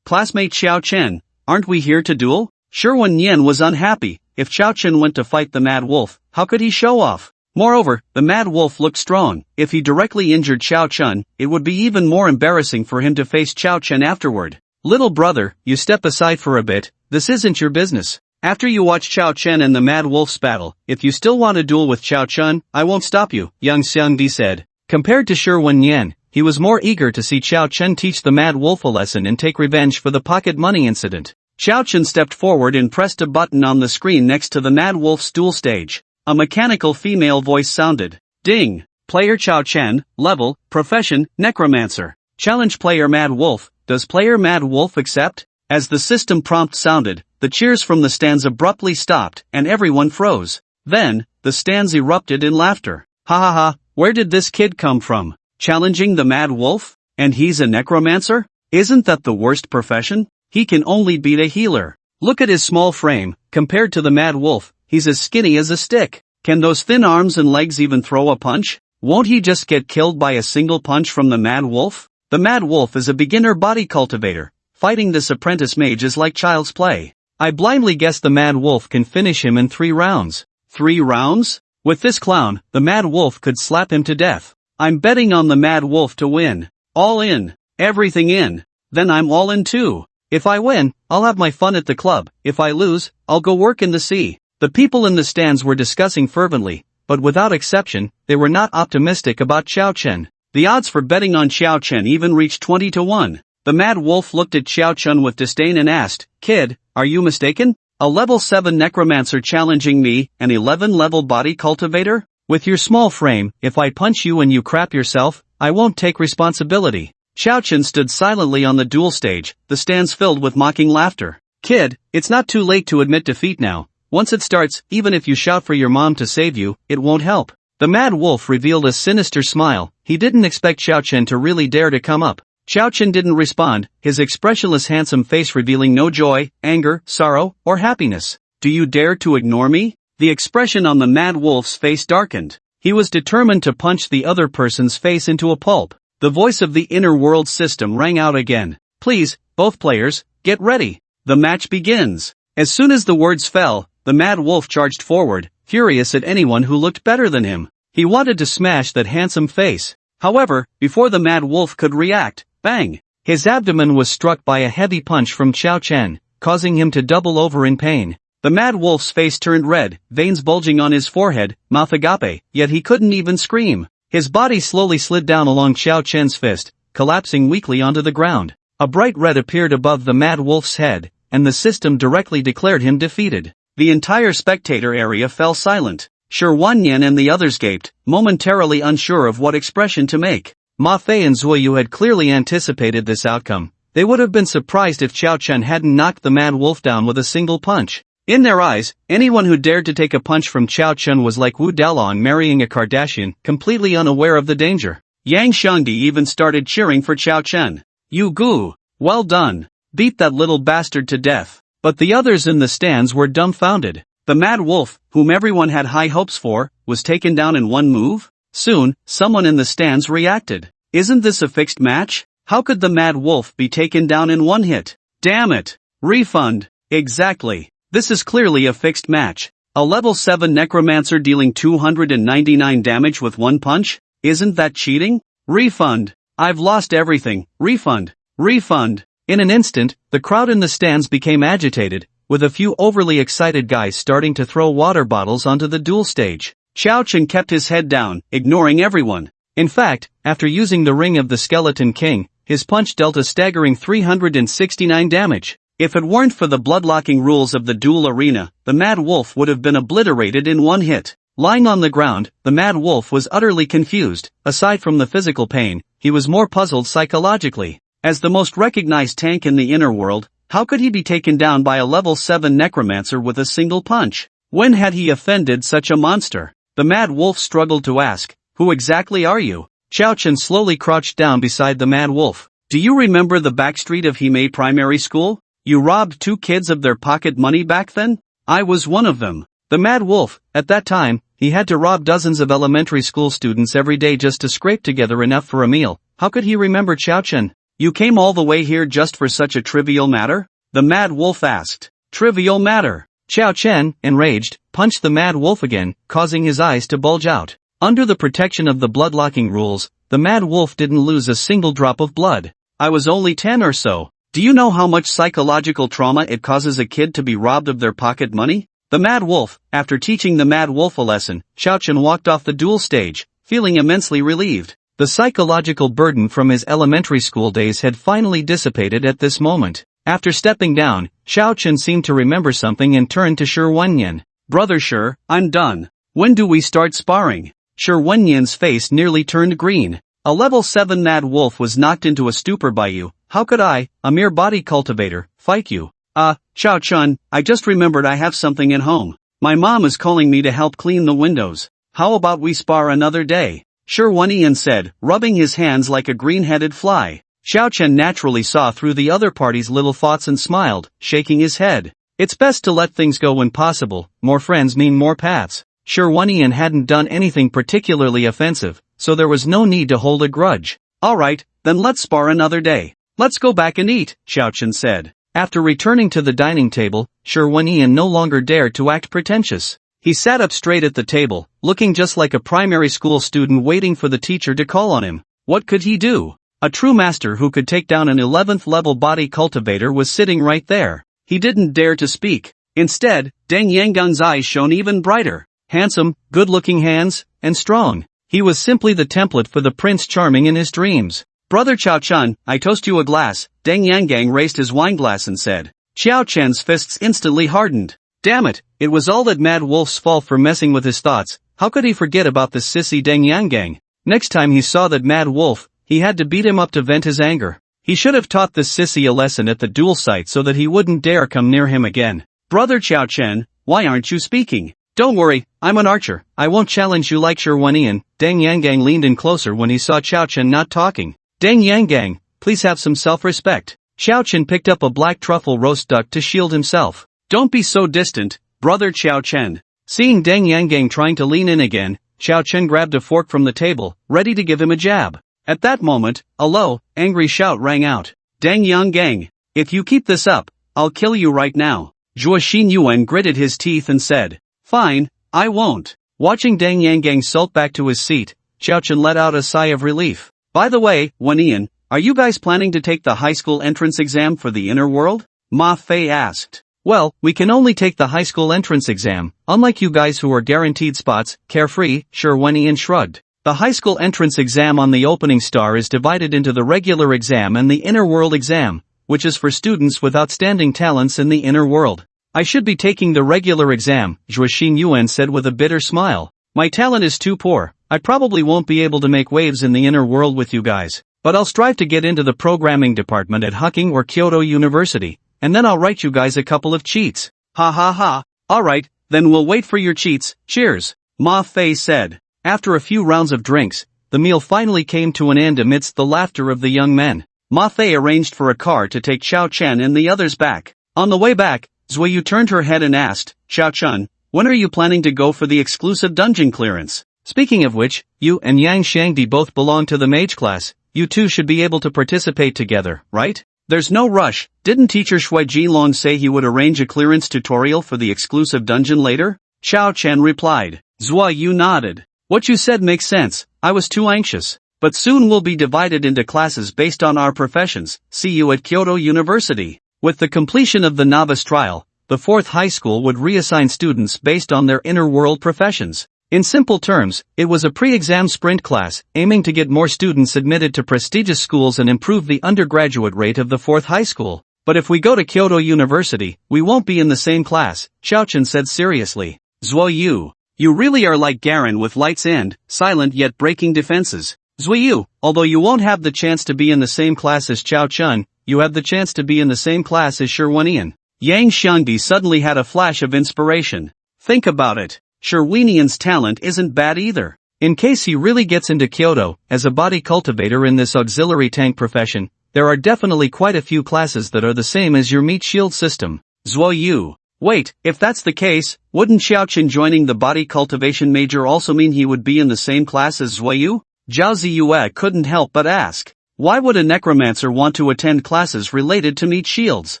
classmate Xiao Chen, aren't we here to duel? Sherwan Yan was unhappy. If Xiao Chen went to fight the mad wolf, how could he show off? Moreover, the mad wolf looked strong. If he directly injured Xiao Chen, it would be even more embarrassing for him to face Xiao Chen afterward. Little brother, you step aside for a bit, this isn't your business. After you watch Xiao Chen and the mad wolf's battle, if you still want to duel with Xiao Chen, I won't stop you, Yang Xiangdi said. Compared to Sherwan Yan, he was more eager to see Xiao Chen teach the mad wolf a lesson and take revenge for the pocket money incident. Xiao Chen stepped forward and pressed a button on the screen next to the mad wolf's duel stage. A mechanical female voice sounded. Ding! Player Xiao Chen, level, profession, necromancer. Challenge player Mad Wolf, does player Mad Wolf accept? As the system prompt sounded, the cheers from the stands abruptly stopped and everyone froze. Then, the stands erupted in laughter. Ha ha ha, where did this kid come from? Challenging the Mad Wolf? And he's a necromancer? Isn't that the worst profession? He can only beat a healer. Look at his small frame, compared to the Mad Wolf, he's as skinny as a stick. Can those thin arms and legs even throw a punch? Won't he just get killed by a single punch from the Mad Wolf? The Mad Wolf is a beginner body cultivator. Fighting this apprentice mage is like child's play. I blindly guess the Mad Wolf can finish him in 3 rounds. 3 rounds? With this clown, the Mad Wolf could slap him to death. I'm betting on the Mad Wolf to win. All in. Everything in. Then I'm all in too. If I win, I'll have my fun at the club. If I lose, I'll go work in the sea. The people in the stands were discussing fervently, but without exception, they were not optimistic about Xiao Chen. The odds for betting on Xiao Chen even reached 20-1. The Mad Wolf looked at Xiao Chen with disdain and asked, Kid, are you mistaken? A level 7 necromancer challenging me, an 11-level body cultivator? With your small frame, if I punch you and you crap yourself, I won't take responsibility. Xiao Chen stood silently on the duel stage, the stands filled with mocking laughter. Kid, it's not too late to admit defeat now. Once it starts, even if you shout for your mom to save you, it won't help. The Mad Wolf revealed a sinister smile. He didn't expect Xiao Chen to really dare to come up. Xiao Chen didn't respond, his expressionless handsome face revealing no joy, anger, sorrow, or happiness. Do you dare to ignore me? The expression on the Mad Wolf's face darkened. He was determined to punch the other person's face into a pulp. The voice of the inner world system rang out again. Please, both players, get ready. The match begins. As soon as the words fell, the Mad Wolf charged forward, furious at anyone who looked better than him. He wanted to smash that handsome face. However, before the Mad Wolf could react, bang! His abdomen was struck by a heavy punch from Xiao Chen, causing him to double over in pain. The Mad Wolf's face turned red, veins bulging on his forehead, mouth agape, yet he couldn't even scream. His body slowly slid down along Xiao Chen's fist, collapsing weakly onto the ground. A bright red appeared above the Mad Wolf's head, and the system directly declared him defeated. The entire spectator area fell silent. Shi Wanyan and the others gaped, momentarily unsure of what expression to make. Ma Fei and Zuoyu had clearly anticipated this outcome. They would have been surprised if Xiao Chen hadn't knocked the Mad Wolf down with a single punch. In their eyes, anyone who dared to take a punch from Xiao Chen was like Wu Dalon marrying a Kardashian, completely unaware of the danger. Yang Xiangdi even started cheering for Xiao Chen. "You Gu! Well done! Beat that little bastard to death." But the others in the stands were dumbfounded. The Mad Wolf, whom everyone had high hopes for, was taken down in one move? Soon, someone in the stands reacted. "Isn't this a fixed match? How could the Mad Wolf be taken down in one hit? Damn it! Refund!" Exactly. This is clearly a fixed match. A level 7 necromancer dealing 299 damage with one punch? Isn't that cheating? Refund! I've lost everything. Refund! Refund! In an instant, the crowd in the stands became agitated, with a few overly excited guys starting to throw water bottles onto the duel stage. Xiao Chen kept his head down, ignoring everyone. In fact, after using the Ring of the Skeleton King, his punch dealt a staggering 369 damage. If it weren't for the bloodlocking rules of the duel arena, the Mad Wolf would have been obliterated in one hit. Lying on the ground, the Mad Wolf was utterly confused. Aside from the physical pain, he was more puzzled psychologically. As the most recognized tank in the inner world, how could he be taken down by a level 7 necromancer with a single punch? When had he offended such a monster? The Mad Wolf struggled to ask, "Who exactly are you?" Xiao Chen slowly crouched down beside the Mad Wolf. "Do you remember the backstreet of Himei Primary School? You robbed 2 kids of their pocket money back then? I was one of them." The Mad Wolf, at that time, he had to rob dozens of elementary school students every day just to scrape together enough for a meal. How could he remember Xiao Chen? "You came all the way here just for such a trivial matter?" the Mad Wolf asked. "Trivial matter?" Xiao Chen, enraged, punched the Mad Wolf again, causing his eyes to bulge out. Under the protection of the bloodlocking rules, the Mad Wolf didn't lose a single drop of blood. "I was only 10 or so. Do you know how much psychological trauma it causes a kid to be robbed of their pocket money?" The Mad Wolf, after teaching the Mad Wolf a lesson, Xiao Chen walked off the duel stage, feeling immensely relieved. The psychological burden from his elementary school days had finally dissipated at this moment. After stepping down, Xiao Chen seemed to remember something and turned to Shi Wenyan. "Brother Shi, I'm done. When do we start sparring?" Shi Wenyan's face nearly turned green. "A level 7 Mad Wolf was knocked into a stupor by you. How could I, a mere body cultivator, fight you?" Xiao Chen, I just remembered I have something at home. My mom is calling me to help clean the windows. How about we spar another day?" Shi Wenyan said, rubbing his hands like a green-headed fly. Xiao Chen naturally saw through the other party's little thoughts and smiled, shaking his head. It's best to let things go when possible. More friends mean more paths. Shi Wenyan hadn't done anything particularly offensive, so there was no need to hold a grudge. "Alright, then let's spar another day. Let's go back and eat," Xiao Chen said. After returning to the dining table, Shi Wenyan no longer dared to act pretentious. He sat up straight at the table, looking just like a primary school student waiting for the teacher to call on him. What could he do? A true master who could take down an 11th level body cultivator was sitting right there. He didn't dare to speak. Instead, Deng Yanggang's eyes shone even brighter. Handsome, good-looking hands, and strong. He was simply the template for the Prince Charming in his dreams. "Brother Xiao Chen, I toast you a glass." Deng Yangang raised his wineglass and said. Xiao Chen's fists instantly hardened. Damn it, it was all that Mad Wolf's fault for messing with his thoughts. How could he forget about this sissy Deng Yangang? Next time he saw that Mad Wolf, he had to beat him up to vent his anger. He should have taught this sissy a lesson at the duel site so that he wouldn't dare come near him again. "Brother Xiao Chen, why aren't you speaking?" "Don't worry, I'm an archer. I won't challenge you like Shi Wenyan." Deng Yangang leaned in closer when he saw Xiao Chen not talking. "Deng Yangang, please have some self-respect." Xiao Chen picked up a black truffle roast duck to shield himself. "Don't be so distant, brother Xiao Chen. Seeing Deng Yangang trying to lean in again, Xiao Chen grabbed a fork from the table, ready to give him a jab. At that moment, a low, angry shout rang out. Deng Yangang, if you keep this up, I'll kill you right now. Zhuo Xinyuan gritted his teeth and said, fine, I won't. Watching Deng Yangang sulk back to his seat, Xiao Chen let out a sigh of relief. By the way, Wenian, are you guys planning to take the high school entrance exam for the inner world? Ma Fei asked. Well, we can only take the high school entrance exam, unlike you guys who are guaranteed spots, carefree, sure Wenian shrugged. The high school entrance exam on the opening star is divided into the regular exam and the inner world exam, which is for students with outstanding talents in the inner world. I should be taking the regular exam, Zhuo Xinyuan said with a bitter smile. My talent is too poor, I probably won't be able to make waves in the inner world with you guys, but I'll strive to get into the programming department at Hucking or Kyoto University, and then I'll write you guys a couple of cheats. Ha ha ha, alright, then we'll wait for your cheats, cheers, Ma Fei said. After a few rounds of drinks, the meal finally came to an end amidst the laughter of the young men. Ma Fei arranged for a car to take Xiao Chen and the others back. On the way back, Zuiyu turned her head and asked, Xiao Chen, when are you planning to go for the exclusive dungeon clearance? Speaking of which, you and Yang Xiangdi both belong to the Mage class, you two should be able to participate together, right? There's no rush, didn't teacher Shui Jilong say he would arrange a clearance tutorial for the exclusive dungeon later? Xiao Chen replied. Zuiyu nodded. What you said makes sense, I was too anxious. But soon we'll be divided into classes based on our professions, see you at Kyoto University. With the completion of the novice trial, the fourth high school would reassign students based on their inner world professions. In simple terms, it was a pre-exam sprint class, aiming to get more students admitted to prestigious schools and improve the undergraduate rate of the fourth high school. But if we go to Kyoto University, we won't be in the same class, Xiao Chen said seriously. Zuiyu, you really are like Garen with lights and, silent yet breaking defenses. Zuiyu, although you won't have the chance to be in the same class as Xiao Chen, you have the chance to be in the same class as Shi Wenian. Yang Xiangdi suddenly had a flash of inspiration. Think about it. Shi Wenian's talent isn't bad either. In case he really gets into Kyoto, as a body cultivator in this auxiliary tank profession, there are definitely quite a few classes that are the same as your meat shield system. Zuiyu. Wait, if that's the case, wouldn't Xiao Chen joining the body cultivation major also mean he would be in the same class as Zuiyu? Zhao Ziyue couldn't help but ask. Why would a necromancer want to attend classes related to meat shields?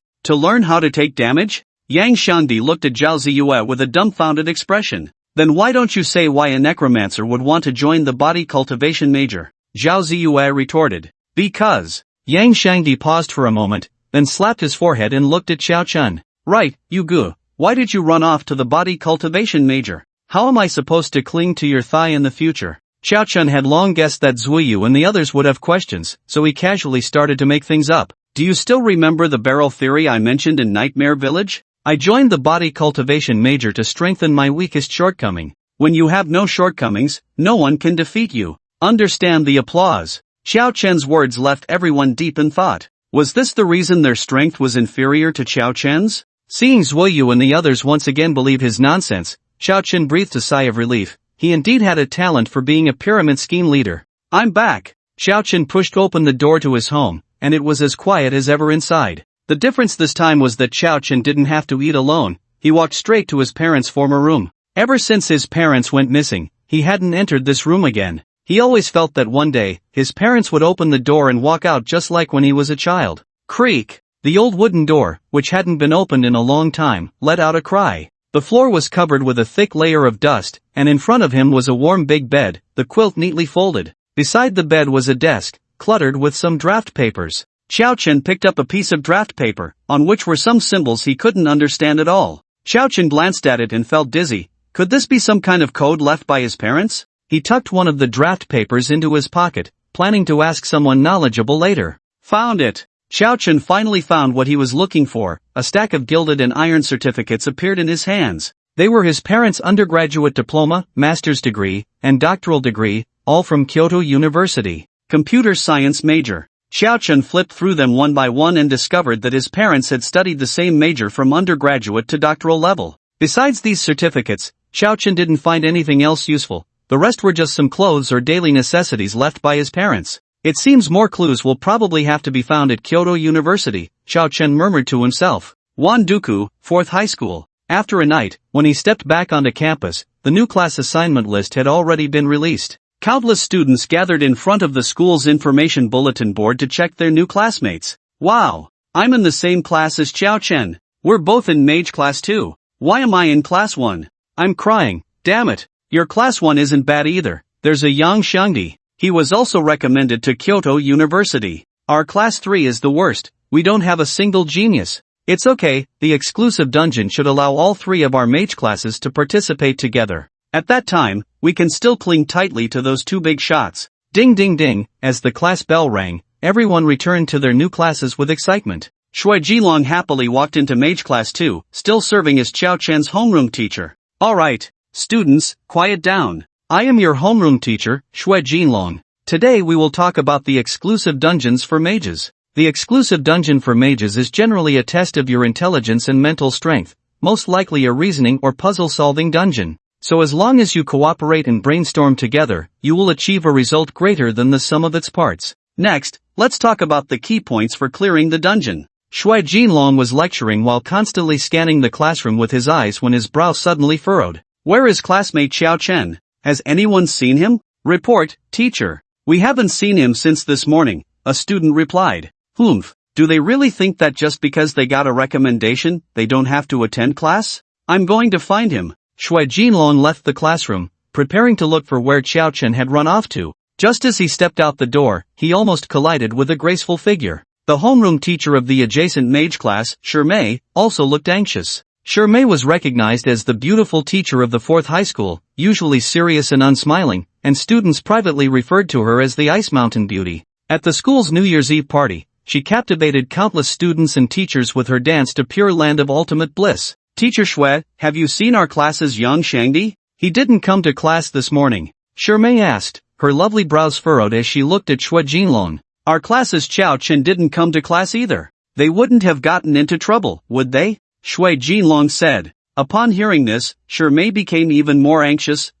To learn how to take damage? Yang Xiangdi looked at Zhao Ziyue with a dumbfounded expression. Then why don't you say why a necromancer would want to join the body cultivation major? Zhao Ziyue retorted. Because. Yang Xiangdi paused for a moment, then slapped his forehead and looked at Xiao Chen. Right, you gu. Why did you run off to the body cultivation major? How am I supposed to cling to your thigh in the future? Xiao Chen had long guessed that Zuiyu and the others would have questions, so he casually started to make things up. Do you still remember the barrel theory I mentioned in Nightmare Village? I joined the body cultivation major to strengthen my weakest shortcoming. When you have no shortcomings, no one can defeat you. Understand the applause. Xiao Chen's words left everyone deep in thought. Was this the reason their strength was inferior to Xiao Chen's? Seeing Zuiyu and the others once again believe his nonsense, Xiao Chen breathed a sigh of relief. He indeed had a talent for being a pyramid scheme leader. I'm back. Xiao Chen pushed open the door to his home, and it was as quiet as ever inside. The difference this time was that Xiao Chen didn't have to eat alone. He walked straight to his parents' former room. Ever since his parents went missing, he hadn't entered this room again. He always felt that one day, his parents would open the door and walk out just like when he was a child. Creak! The old wooden door, which hadn't been opened in a long time, let out a cry. The floor was covered with a thick layer of dust, and in front of him was a warm big bed, the quilt neatly folded. Beside the bed was a desk, cluttered with some draft papers. Xiao Chen picked up a piece of draft paper, on which were some symbols he couldn't understand at all. Xiao Chen glanced at it and felt dizzy. Could this be some kind of code left by his parents? He tucked one of the draft papers into his pocket, planning to ask someone knowledgeable later. Found it! Xiao Chen finally found what he was looking for. A stack of gilded and iron certificates appeared in his hands. They were his parents' undergraduate diploma, master's degree, and doctoral degree, all from Kyoto University. Computer science major. Xiao Chen flipped through them one by one and discovered that his parents had studied the same major from undergraduate to doctoral level. Besides these certificates, Xiao Chen didn't find anything else useful. The rest were just some clothes or daily necessities left by his parents. It seems more clues will probably have to be found at Kyoto University, Xiao Chen murmured to himself. Wanduku, 4th High School. After a night, when he stepped back onto campus, the new class assignment list had already been released. Countless students gathered in front of the school's information bulletin board to check their new classmates. Wow! I'm in the same class as Xiao Chen. We're both in Mage class 2. Why am I in class 1? I'm crying. Damn it. Your class 1 isn't bad either. There's a Yang Xiangdi. He was also recommended to Kyoto University. Our class 3 is the worst. We don't have a single genius. It's okay, the exclusive dungeon should allow all 3 of our Mage classes to participate together. At that time, we can still cling tightly to those 2 big shots. Ding ding ding, as the class bell rang, everyone returned to their new classes with excitement. Shui Jilong happily walked into Mage class 2, still serving as Xiao Chen's homeroom teacher. Alright, students, quiet down. I am your homeroom teacher, Shui Jilong. Today we will talk about the exclusive dungeons for mages. The exclusive dungeon for mages is generally a test of your intelligence and mental strength, most likely a reasoning or puzzle-solving dungeon. So as long as you cooperate and brainstorm together, you will achieve a result greater than the sum of its parts. Next, let's talk about the key points for clearing the dungeon. Shui Jinlong was lecturing while constantly scanning the classroom with his eyes when his brow suddenly furrowed. Where is classmate Xiao Chen? Has anyone seen him? Report, teacher. We haven't seen him since this morning, a student replied. Humph, do they really think that just because they got a recommendation, they don't have to attend class? I'm going to find him. Shui Jinlong left the classroom, preparing to look for where Xiao Chen had run off to. Just as he stepped out the door, he almost collided with a graceful figure. The homeroom teacher of the adjacent Mage class, Mei, also looked anxious. Mei was recognized as the beautiful teacher of the 4th high school, usually serious and unsmiling, and students privately referred to her as the Ice Mountain Beauty. At the school's New Year's Eve party, she captivated countless students and teachers with her dance to Pure Land of Ultimate Bliss. Teacher Shui, have you seen our class's Yang Xiangdi? He didn't come to class this morning. Mei asked, her lovely brows furrowed as she looked at Shui Jinlong. Our class's Xiao Chen didn't come to class either. They wouldn't have gotten into trouble, would they? Shui Jinlong said. Upon hearing this, Mei became even more anxious.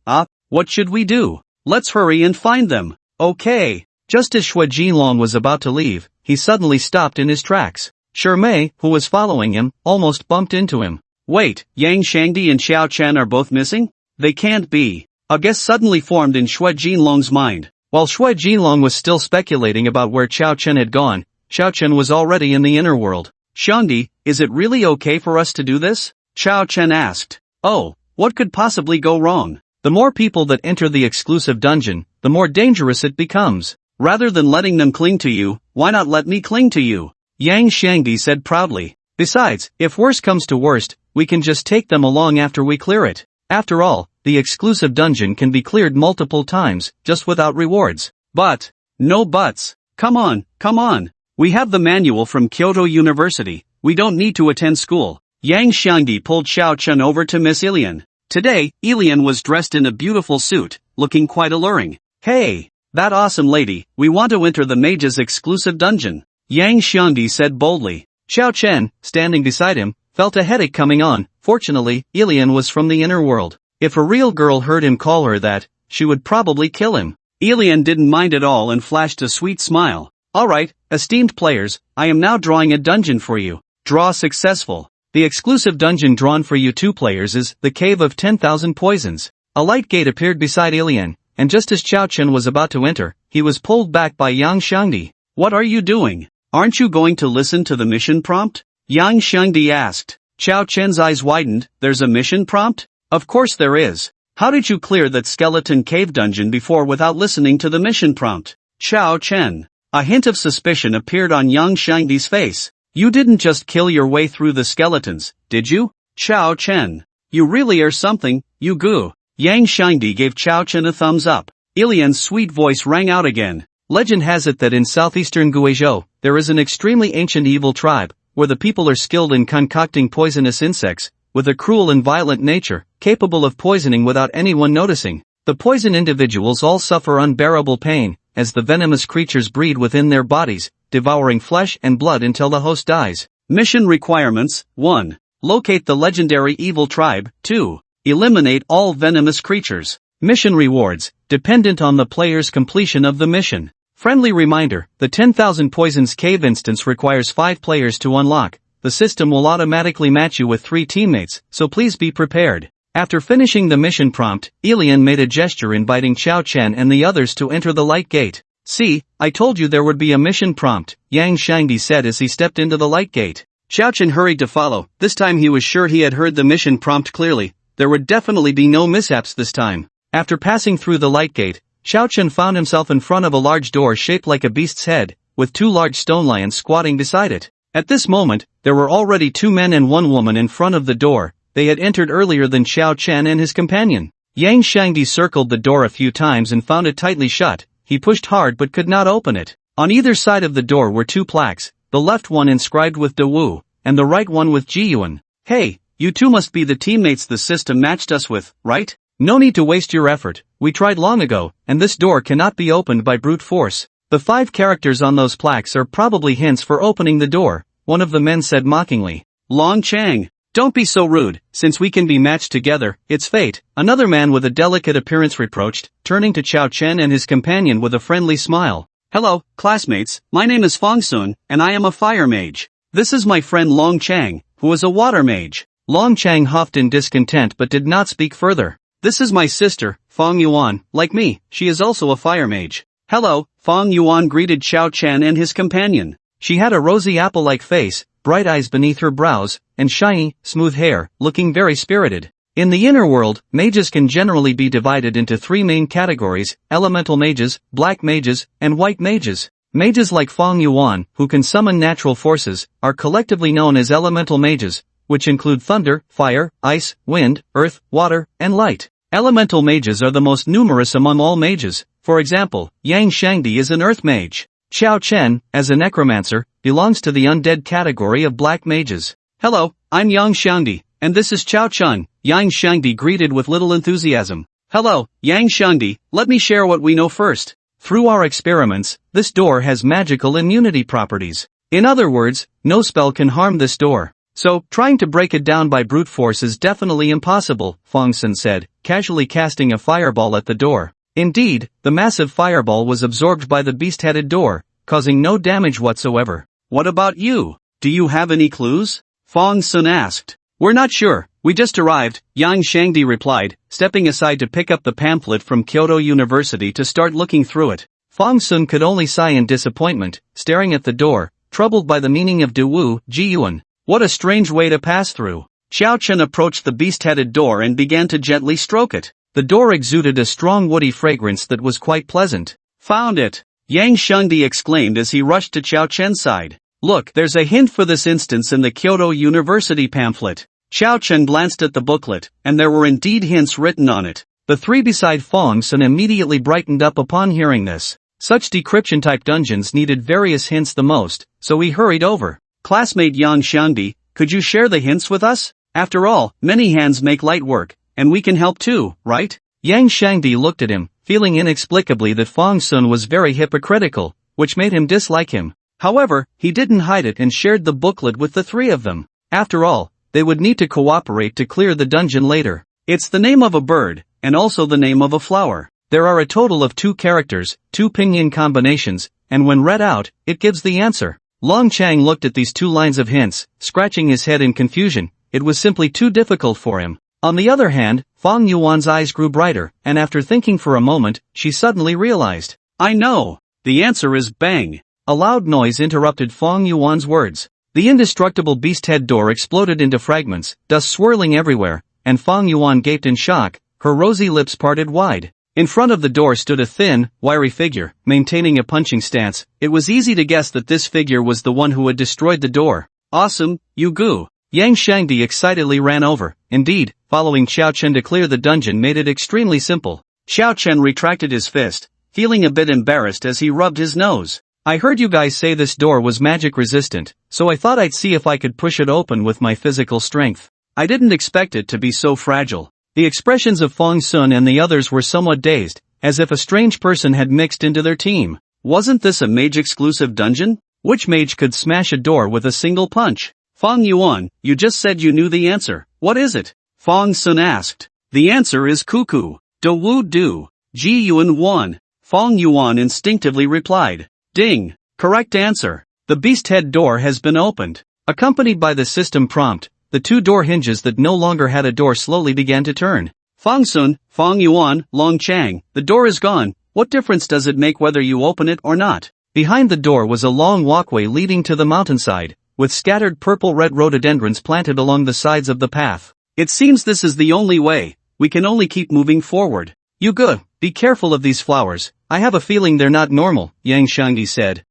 What should we do? Let's hurry and find them. Okay. Just as Shui Jinlong was about to leave, he suddenly stopped in his tracks. Mei, who was following him, almost bumped into him. Wait, Yang Xiangdi and Xiao Chen are both missing? They can't be. A guess suddenly formed in Shui Jinlong's mind. While Shui Jinlong was still speculating about where Xiao Chen had gone, Xiao Chen was already in the inner world. Xiangdi, is it really okay for us to do this? Xiao Chen asked. Oh, what could possibly go wrong? The more people that enter the exclusive dungeon, the more dangerous it becomes. Rather than letting them cling to you, why not let me cling to you? Yang Xiangdi said proudly. Besides, if worse comes to worst, we can just take them along after we clear it. After all, the exclusive dungeon can be cleared multiple times, just without rewards. But, no buts. Come on. We have the manual from Kyoto University. We don't need to attend school. Yang Xiangdi pulled Xiao Chen over to Miss Ilian. Today, Ilian was dressed in a beautiful suit, looking quite alluring. Hey, that awesome lady, we want to enter the mage's exclusive dungeon. Yang Xiangdi said boldly. Xiao Chen, standing beside him, felt a headache coming on. Fortunately, Ilian was from the inner world. If a real girl heard him call her that, she would probably kill him. Ilian didn't mind at all and flashed a sweet smile. Alright, esteemed players, I am now drawing a dungeon for you. Draw successful. The exclusive dungeon drawn for you 2 players is the Cave of 10,000 Poisons. A light gate appeared beside Ilian, and just as Xiao Chen was about to enter, he was pulled back by Yang Xiangdi. What are you doing? Aren't you going to listen to the mission prompt? Yang Xiangdi asked. Xiao Chen's eyes widened. There's a mission prompt? Of course there is. How did you clear that skeleton cave dungeon before without listening to the mission prompt? Xiao Chen. A hint of suspicion appeared on Yang Xiangdi's face. You didn't just kill your way through the skeletons, did you? Xiao Chen. You really are something, you goo. Yang Xiangdi gave Xiao Chen a thumbs up. Ilian's sweet voice rang out again. Legend has it that in southeastern Guizhou, there is an extremely ancient evil tribe, where the people are skilled in concocting poisonous insects, with a cruel and violent nature, capable of poisoning without anyone noticing. The poison individuals all suffer unbearable pain, as the venomous creatures breed within their bodies, devouring flesh and blood until the host dies. Mission requirements: 1. Locate the legendary evil tribe. 2. Eliminate all venomous creatures. Mission rewards, dependent on the player's completion of the mission. Friendly reminder, the 10,000 Poisons Cave instance requires 5 players to unlock. the system will automatically match you with 3 teammates, so please be prepared. After finishing the mission prompt, Elian made a gesture inviting Xiao Chen and the others to enter the light gate. "See, I told you there would be a mission prompt," Yang Shangdi said as he stepped into the light gate. Xiao Chen hurried to follow. This time he was sure he had heard the mission prompt clearly. There would definitely be no mishaps this time. After passing through the light gate, Xiao Chen found himself in front of a large door shaped like a beast's head, with 2 large stone lions squatting beside it. At this moment, there were already 2 men and 1 woman in front of the door. They had entered earlier than Xiao Chen and his companion. Yang Shangdi circled the door a few times and found it tightly shut. He pushed hard but could not open it. On either side of the door were 2 plaques, the left one inscribed with Dawu, and the right one with Jiyuan. "Hey, you two must be the teammates the system matched us with, right? No need to waste your effort, we tried long ago, and this door cannot be opened by brute force." "The 5 characters on those plaques are probably hints for opening the door," one of the men said mockingly. "Long Chang, don't be so rude, since we can be matched together, it's fate," another man with a delicate appearance reproached, turning to Xiao Chen and his companion with a friendly smile. "Hello, classmates, my name is Fong Sun, and I am a fire mage. This is my friend Long Chang, who is a water mage." Long Chang huffed in discontent but did not speak further. "This is my sister, Fong Yuan, like me, she is also a fire mage." "Hello," Fong Yuan greeted Xiao Chen and his companion. She had a rosy apple-like face, bright eyes beneath her brows, and shiny, smooth hair, looking very spirited. In the inner world, mages can generally be divided into 3 main categories: elemental mages, black mages, and white mages. Mages like Fong Yuan, who can summon natural forces, are collectively known as elemental mages, which include thunder, fire, ice, wind, earth, water, and light. Elemental mages are the most numerous among all mages. For example, Yang Shangdi is an earth mage. Xiao Chen, as a necromancer, belongs to the undead category of black mages. "Hello, I'm Yang Shangdi, and this is Xiao Chen," Yang Shangdi greeted with little enthusiasm. "Hello, Yang Shangdi, let me share what we know first. Through our experiments, this door has magical immunity properties. In other words, no spell can harm this door. So, trying to break it down by brute force is definitely impossible," Fong Sun said, casually casting a fireball at the door. Indeed, the massive fireball was absorbed by the beast-headed door, causing no damage whatsoever. "What about you? Do you have any clues?" Fong Sun asked. "We're not sure, we just arrived," Yang Shangdi replied, stepping aside to pick up the pamphlet from Kyoto University to start looking through it. Fong Sun could only sigh in disappointment, staring at the door, troubled by the meaning of Dawu, Jiyuan. What a strange way to pass through. Xiao Chen approached the beast-headed door and began to gently stroke it. The door exuded a strong woody fragrance that was quite pleasant. "Found it!" Yang Shangdi exclaimed as he rushed to Xiao Chen's side. "Look, there's a hint for this instance in the Kyoto University pamphlet." Xiao Chen glanced at the booklet, and there were indeed hints written on it. The 3 beside Fong Sun immediately brightened up upon hearing this. Such decryption-type dungeons needed various hints the most, so he hurried over. "Classmate Yang Shangdi, could you share the hints with us? After all, many hands make light work, and we can help too, right?" Yang Shangdi looked at him, feeling inexplicably that Fong Sun was very hypocritical, which made him dislike him. However, he didn't hide it and shared the booklet with the 3 of them. After all, they would need to cooperate to clear the dungeon later. It's the name of a bird, and also the name of a flower. There are a total of 2 characters, 2 pinyin combinations, and when read out, it gives the answer. Long Chang looked at these 2 lines of hints, scratching his head in confusion. It was simply too difficult for him. On the other hand, Fong Yuan's eyes grew brighter, and after thinking for a moment, she suddenly realized. "I know! The answer is bang!" A loud noise interrupted Fong Yuan's words. The indestructible beast-head door exploded into fragments, dust swirling everywhere, and Fong Yuan gaped in shock, her rosy lips parted wide. In front of the door stood a thin, wiry figure, maintaining a punching stance. It was easy to guess that this figure was the one who had destroyed the door. "Awesome, you goo!" Yang Shangdi excitedly ran over. Indeed, following Xiao Chen to clear the dungeon made it extremely simple. Xiao Chen retracted his fist, feeling a bit embarrassed as he rubbed his nose. "I heard you guys say this door was magic resistant, so I thought I'd see if I could push it open with my physical strength. I didn't expect it to be so fragile." The expressions of Fong Sun and the others were somewhat dazed, as if a strange person had mixed into their team. Wasn't this a mage-exclusive dungeon? Which mage could smash a door with a single punch? "Fong Yuan, you just said you knew the answer. What is it?" Fong Sun asked. "The answer is cuckoo. De Wu Du. Ji Yuan won." Fong Yuan instinctively replied. "Ding! Correct answer. The beast head door has been opened." Accompanied by the system prompt, the two door hinges that no longer had a door slowly began to turn. Fang Sun, Fang Yuan, Long Chang, the door is gone. What difference does it make whether you open it or not? Behind the door was a long walkway leading to the mountainside, with scattered purple-red rhododendrons planted along the sides of the path. It seems this is the only way. We can only keep moving forward. Yuge, be careful of these flowers. I have a feeling they're not normal, Yang Shangdi said.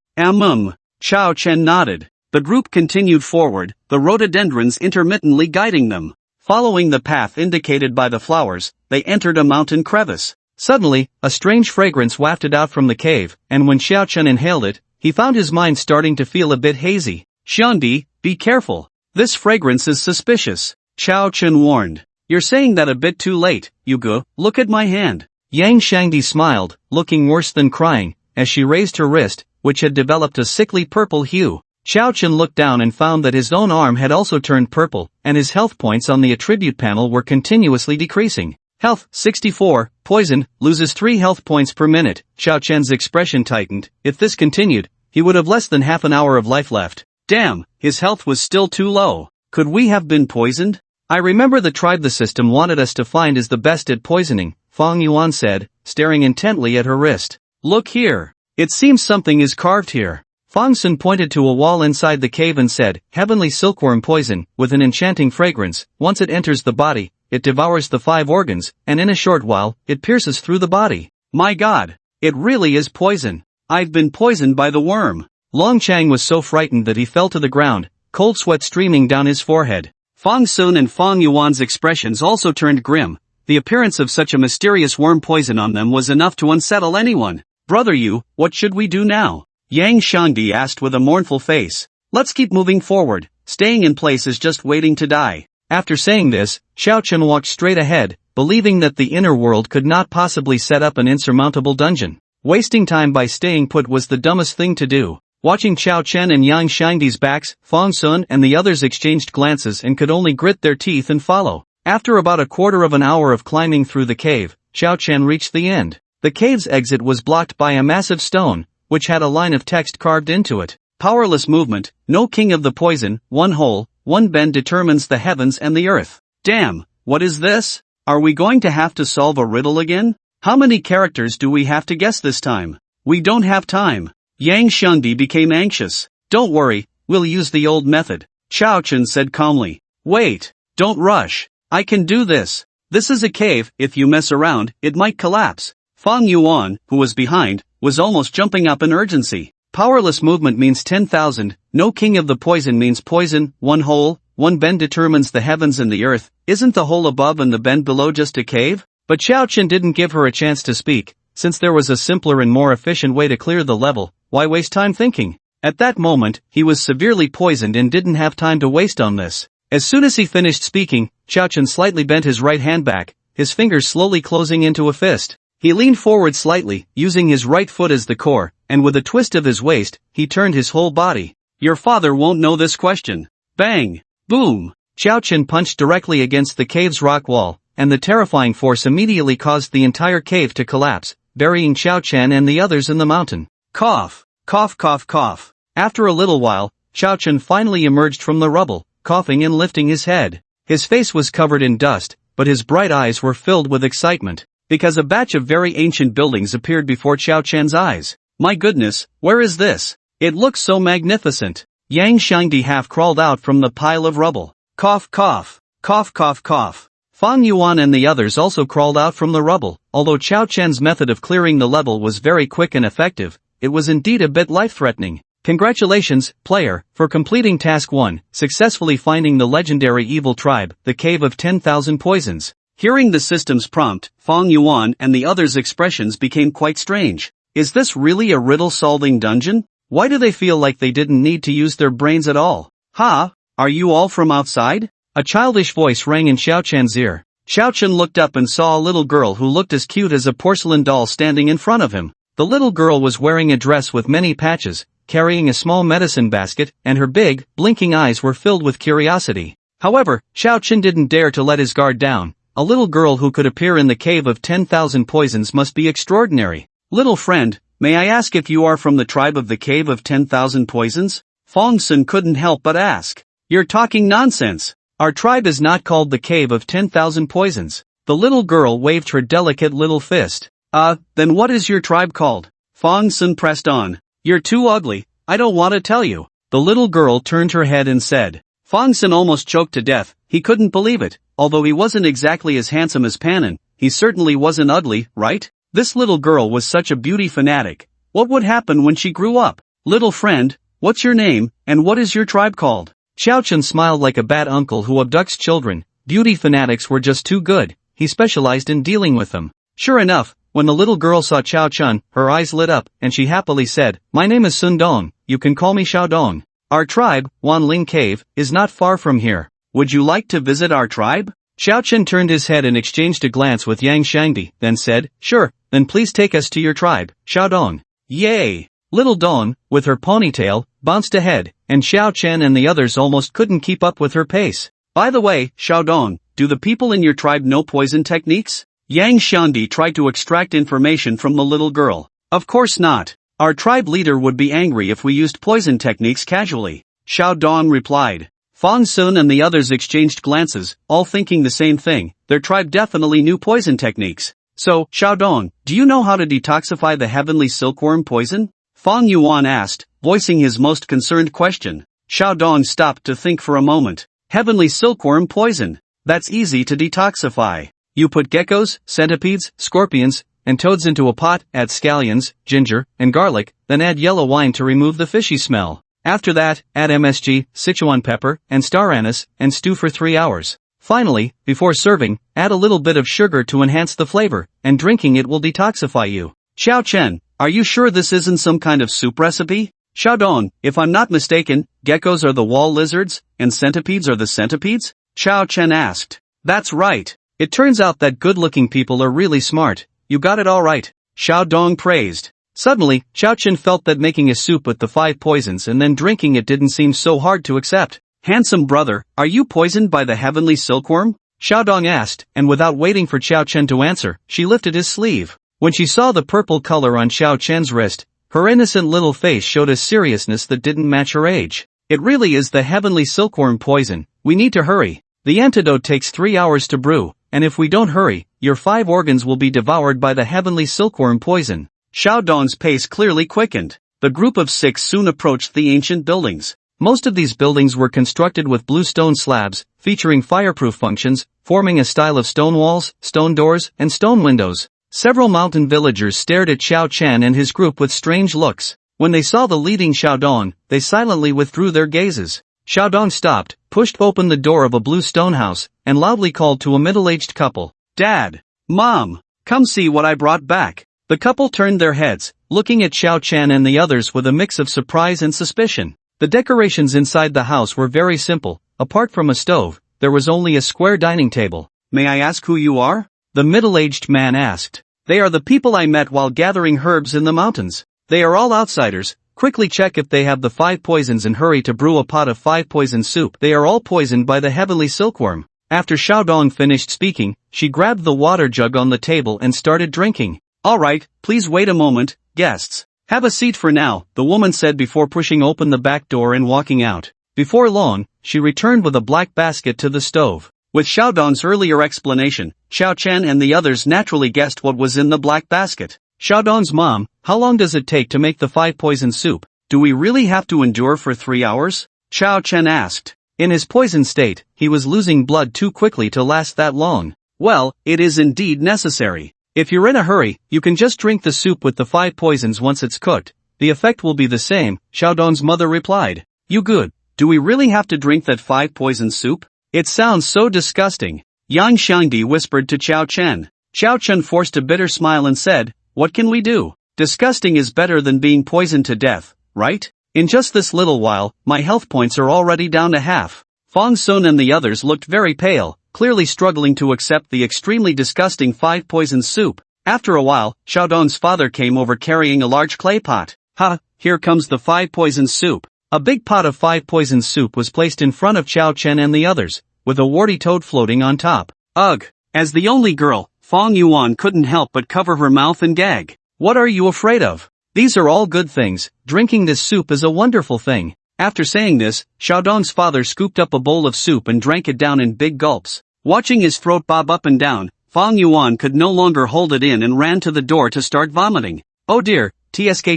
Chao Chen nodded. The group continued forward, the rhododendrons intermittently guiding them. Following the path indicated by the flowers, they entered a mountain crevice. Suddenly, a strange fragrance wafted out from the cave, and when Xiao Chen inhaled it, he found his mind starting to feel a bit hazy. Shangdi, be careful. This fragrance is suspicious, Chao Chen warned. You're saying that a bit too late, Yuge, look at my hand. Yang Shangdi smiled, looking worse than crying, as she raised her wrist, which had developed a sickly purple hue. Xiao Chen looked down and found that his own arm had also turned purple, and his health points on the attribute panel were continuously decreasing. Health, 64, poison, loses 3 health points per minute. Xiao Chen's expression tightened. If this continued, he would have less than half an hour of life left. Damn, his health was still too low. Could we have been poisoned? I remember the tribe the system wanted us to find is the best at poisoning, Fang Yuan said, staring intently at her wrist. Look here. It seems something is carved here. Fang Sun pointed to a wall inside the cave and said, heavenly silkworm poison, with an enchanting fragrance. Once it enters the body, it devours the 5 organs, and in a short while, it pierces through the body. My God, it really is poison. I've been poisoned by the worm. Long Chang was so frightened that he fell to the ground, cold sweat streaming down his forehead. Fang Sun and Fang Yuan's expressions also turned grim. The appearance of such a mysterious worm poison on them was enough to unsettle anyone. Brother Yu, what should we do now? Yang Shangdi asked with a mournful face. Let's keep moving forward. Staying in place is just waiting to die. After saying this, Xiao Chen walked straight ahead, believing that the inner world could not possibly set up an insurmountable dungeon. Wasting time by staying put was the dumbest thing to do. Watching Xiao Chen and Yang Shangdi's backs, Fang Sun and the others exchanged glances and could only grit their teeth and follow. After about a quarter of an hour of climbing through the cave, Xiao Chen reached the end. The cave's exit was blocked by a massive stone, which had a line of text carved into it. Powerless movement, no king of the poison, one hole, one bend determines the heavens and the earth. Damn, what is this? Are we going to have to solve a riddle again? How many characters do we have to guess this time? We don't have time. Yang Shangdi became anxious. Don't worry, we'll use the old method, Chao Chen said calmly. Wait, don't rush. I can do this. This is a cave, if you mess around, it might collapse. Fang Yuan, who was behind, was almost jumping up in urgency. Powerless movement means 10,000, no king of the poison means poison, one hole, one bend determines the heavens and the earth. Isn't the hole above and the bend below just a cave? But Xiao Chen didn't give her a chance to speak. Since there was a simpler and more efficient way to clear the level, why waste time thinking? At that moment, he was severely poisoned and didn't have time to waste on this. As soon as he finished speaking, Xiao Chen slightly bent his right hand back, his fingers slowly closing into a fist. He leaned forward slightly, using his right foot as the core, and with a twist of his waist, he turned his whole body. Your father won't know this question. Bang! Boom! Xiao Chen punched directly against the cave's rock wall, and the terrifying force immediately caused the entire cave to collapse, burying Xiao Chen and the others in the mountain. Cough! Cough cough cough. After a little while, Xiao Chen finally emerged from the rubble, coughing and lifting his head. His face was covered in dust, but his bright eyes were filled with excitement, because a batch of very ancient buildings appeared before Xiao Chen's eyes. My goodness, where is this? It looks so magnificent. Yang Shangdi half crawled out from the pile of rubble. Cough cough. Cough cough cough. Fang Yuan and the others also crawled out from the rubble. Although Xiao Chen's method of clearing the level was very quick and effective, it was indeed a bit life-threatening. Congratulations, player, for completing Task 1, successfully finding the legendary evil tribe, the Cave of 10,000 Poisons. Hearing the system's prompt, Fang Yuan and the others' expressions became quite strange. Is this really a riddle-solving dungeon? Why do they feel like they didn't need to use their brains at all? Ha! Are you all from outside? A childish voice rang in Xiao Chen's ear. Xiao Chen looked up and saw a little girl who looked as cute as a porcelain doll standing in front of him. The little girl was wearing a dress with many patches, carrying a small medicine basket, and her big, blinking eyes were filled with curiosity. However, Xiao Chen didn't dare to let his guard down. A little girl who could appear in the Cave of 10,000 Poisons must be extraordinary. Little friend, may I ask if you are from the tribe of the Cave of 10,000 Poisons? Fang Sun couldn't help but ask. You're talking nonsense. Our tribe is not called the Cave of 10,000 Poisons. The little girl waved her delicate little fist. Then what is your tribe called? Fong Sun pressed on. You're too ugly, I don't want to tell you. The little girl turned her head and said. Fong Sun almost choked to death. He couldn't believe it. Although he wasn't exactly as handsome as Panin, he certainly wasn't ugly, right? This little girl was such a beauty fanatic. What would happen when she grew up? Little friend, what's your name, and what is your tribe called? Xiao Chen smiled like a bad uncle who abducts children. Beauty fanatics were just too good. He specialized in dealing with them. Sure enough, when the little girl saw Xiao Chen, her eyes lit up, and she happily said, My name is Sun Dong, you can call me Xiao Dong. Our tribe, Wanling Cave, is not far from here. Would you like to visit our tribe? Xiao Chen turned his head and exchanged a glance with Yang Shangdi, then said, Sure, then please take us to your tribe, Xiao Dong. Yay! Little Dong, with her ponytail, bounced ahead, and Xiao Chen and the others almost couldn't keep up with her pace. By the way, Xiao Dong, do the people in your tribe know poison techniques? Yang Shangdi tried to extract information from the little girl. Of course not. Our tribe leader would be angry if we used poison techniques casually. Xiao Dong replied. Fong Sun and the others exchanged glances, all thinking the same thing. Their tribe definitely knew poison techniques. So, Xiao Dong, do you know how to detoxify the heavenly silkworm poison? Fong Yuan asked, voicing his most concerned question. Xiao Dong stopped to think for a moment. Heavenly silkworm poison. That's easy to detoxify. You put geckos, centipedes, scorpions, and toads into a pot, add scallions, ginger, and garlic, then add yellow wine to remove the fishy smell. After that, add MSG, Sichuan pepper, and star anise, and stew for 3 hours. Finally, before serving, add a little bit of sugar to enhance the flavor, and drinking it will detoxify you. Xiao Chen, are you sure this isn't some kind of soup recipe? Xiao Dong, if I'm not mistaken, geckos are the wall lizards, and centipedes are the centipedes? Xiao Chen asked. That's right. It turns out that good-looking people are really smart. You got it all right. Xiao Dong praised. Suddenly, Xiao Chen felt that making a soup with the 5 poisons and then drinking it didn't seem so hard to accept. Handsome brother, are you poisoned by the heavenly silkworm? Xiao Dong asked, and without waiting for Xiao Chen to answer, she lifted his sleeve. When she saw the purple color on Xiao Chen's wrist, her innocent little face showed a seriousness that didn't match her age. It really is the heavenly silkworm poison. We need to hurry. The antidote takes 3 hours to brew, and if we don't hurry, your 5 organs will be devoured by the heavenly silkworm poison. Xiao Dong's pace clearly quickened. The group of 6 soon approached the ancient buildings. Most of these buildings were constructed with blue stone slabs, featuring fireproof functions, forming a style of stone walls, stone doors, and stone windows. Several mountain villagers stared at Xiao Chen and his group with strange looks. When they saw the leading Xiao Dong, they silently withdrew their gazes. Xiao Dong stopped, pushed open the door of a blue stone house, and loudly called to a middle-aged couple. Dad! Mom! Come see what I brought back. The couple turned their heads, looking at Xiao Chen and the others with a mix of surprise and suspicion. The decorations inside the house were very simple. Apart from a stove, there was only a square dining table. May I ask who you are? The middle-aged man asked. They are the people I met while gathering herbs in the mountains. They are all outsiders. Quickly check if they have the 5 poisons and hurry to brew a pot of 5 poison soup. They are all poisoned by the heavenly silkworm. After Xiao Dong finished speaking, she grabbed the water jug on the table and started drinking. Alright, please wait a moment, guests. Have a seat for now, the woman said before pushing open the back door and walking out. Before long, she returned with a black basket to the stove. With Xiao Dong's earlier explanation, Xiao Chen and the others naturally guessed what was in the black basket. Xiao Dong's mom, how long does it take to make the 5 poison soup? Do we really have to endure for 3 hours? Xiao Chen asked. In his poisoned state, he was losing blood too quickly to last that long. Well, it is indeed necessary. If you're in a hurry, you can just drink the soup with the 5 poisons once it's cooked. The effect will be the same, Xiao Dong's mother replied. You good? Do we really have to drink that 5 poison soup? It sounds so disgusting. Yang Shangdi whispered to Xiao Chen. Xiao Chen forced a bitter smile and said, What can we do? Disgusting is better than being poisoned to death, right? In just this little while, my health points are already down to half. Fong Sun and the others looked very pale, clearly struggling to accept the extremely disgusting 5 poison soup. After a while, Xiao Dong's father came over carrying a large clay pot. Ha, here comes the 5 poison soup. A big pot of 5 poison soup was placed in front of Xiao Chen and the others, with a warty toad floating on top. Ugh! As the only girl, Fong Yuan couldn't help but cover her mouth and gag. What are you afraid of? These are all good things. Drinking this soup is a wonderful thing. After saying this, Xiaodong's father scooped up a bowl of soup and drank it down in big gulps. Watching his throat bob up and down, Fang Yuan could no longer hold it in and ran to the door to start vomiting. Oh dear, tsk,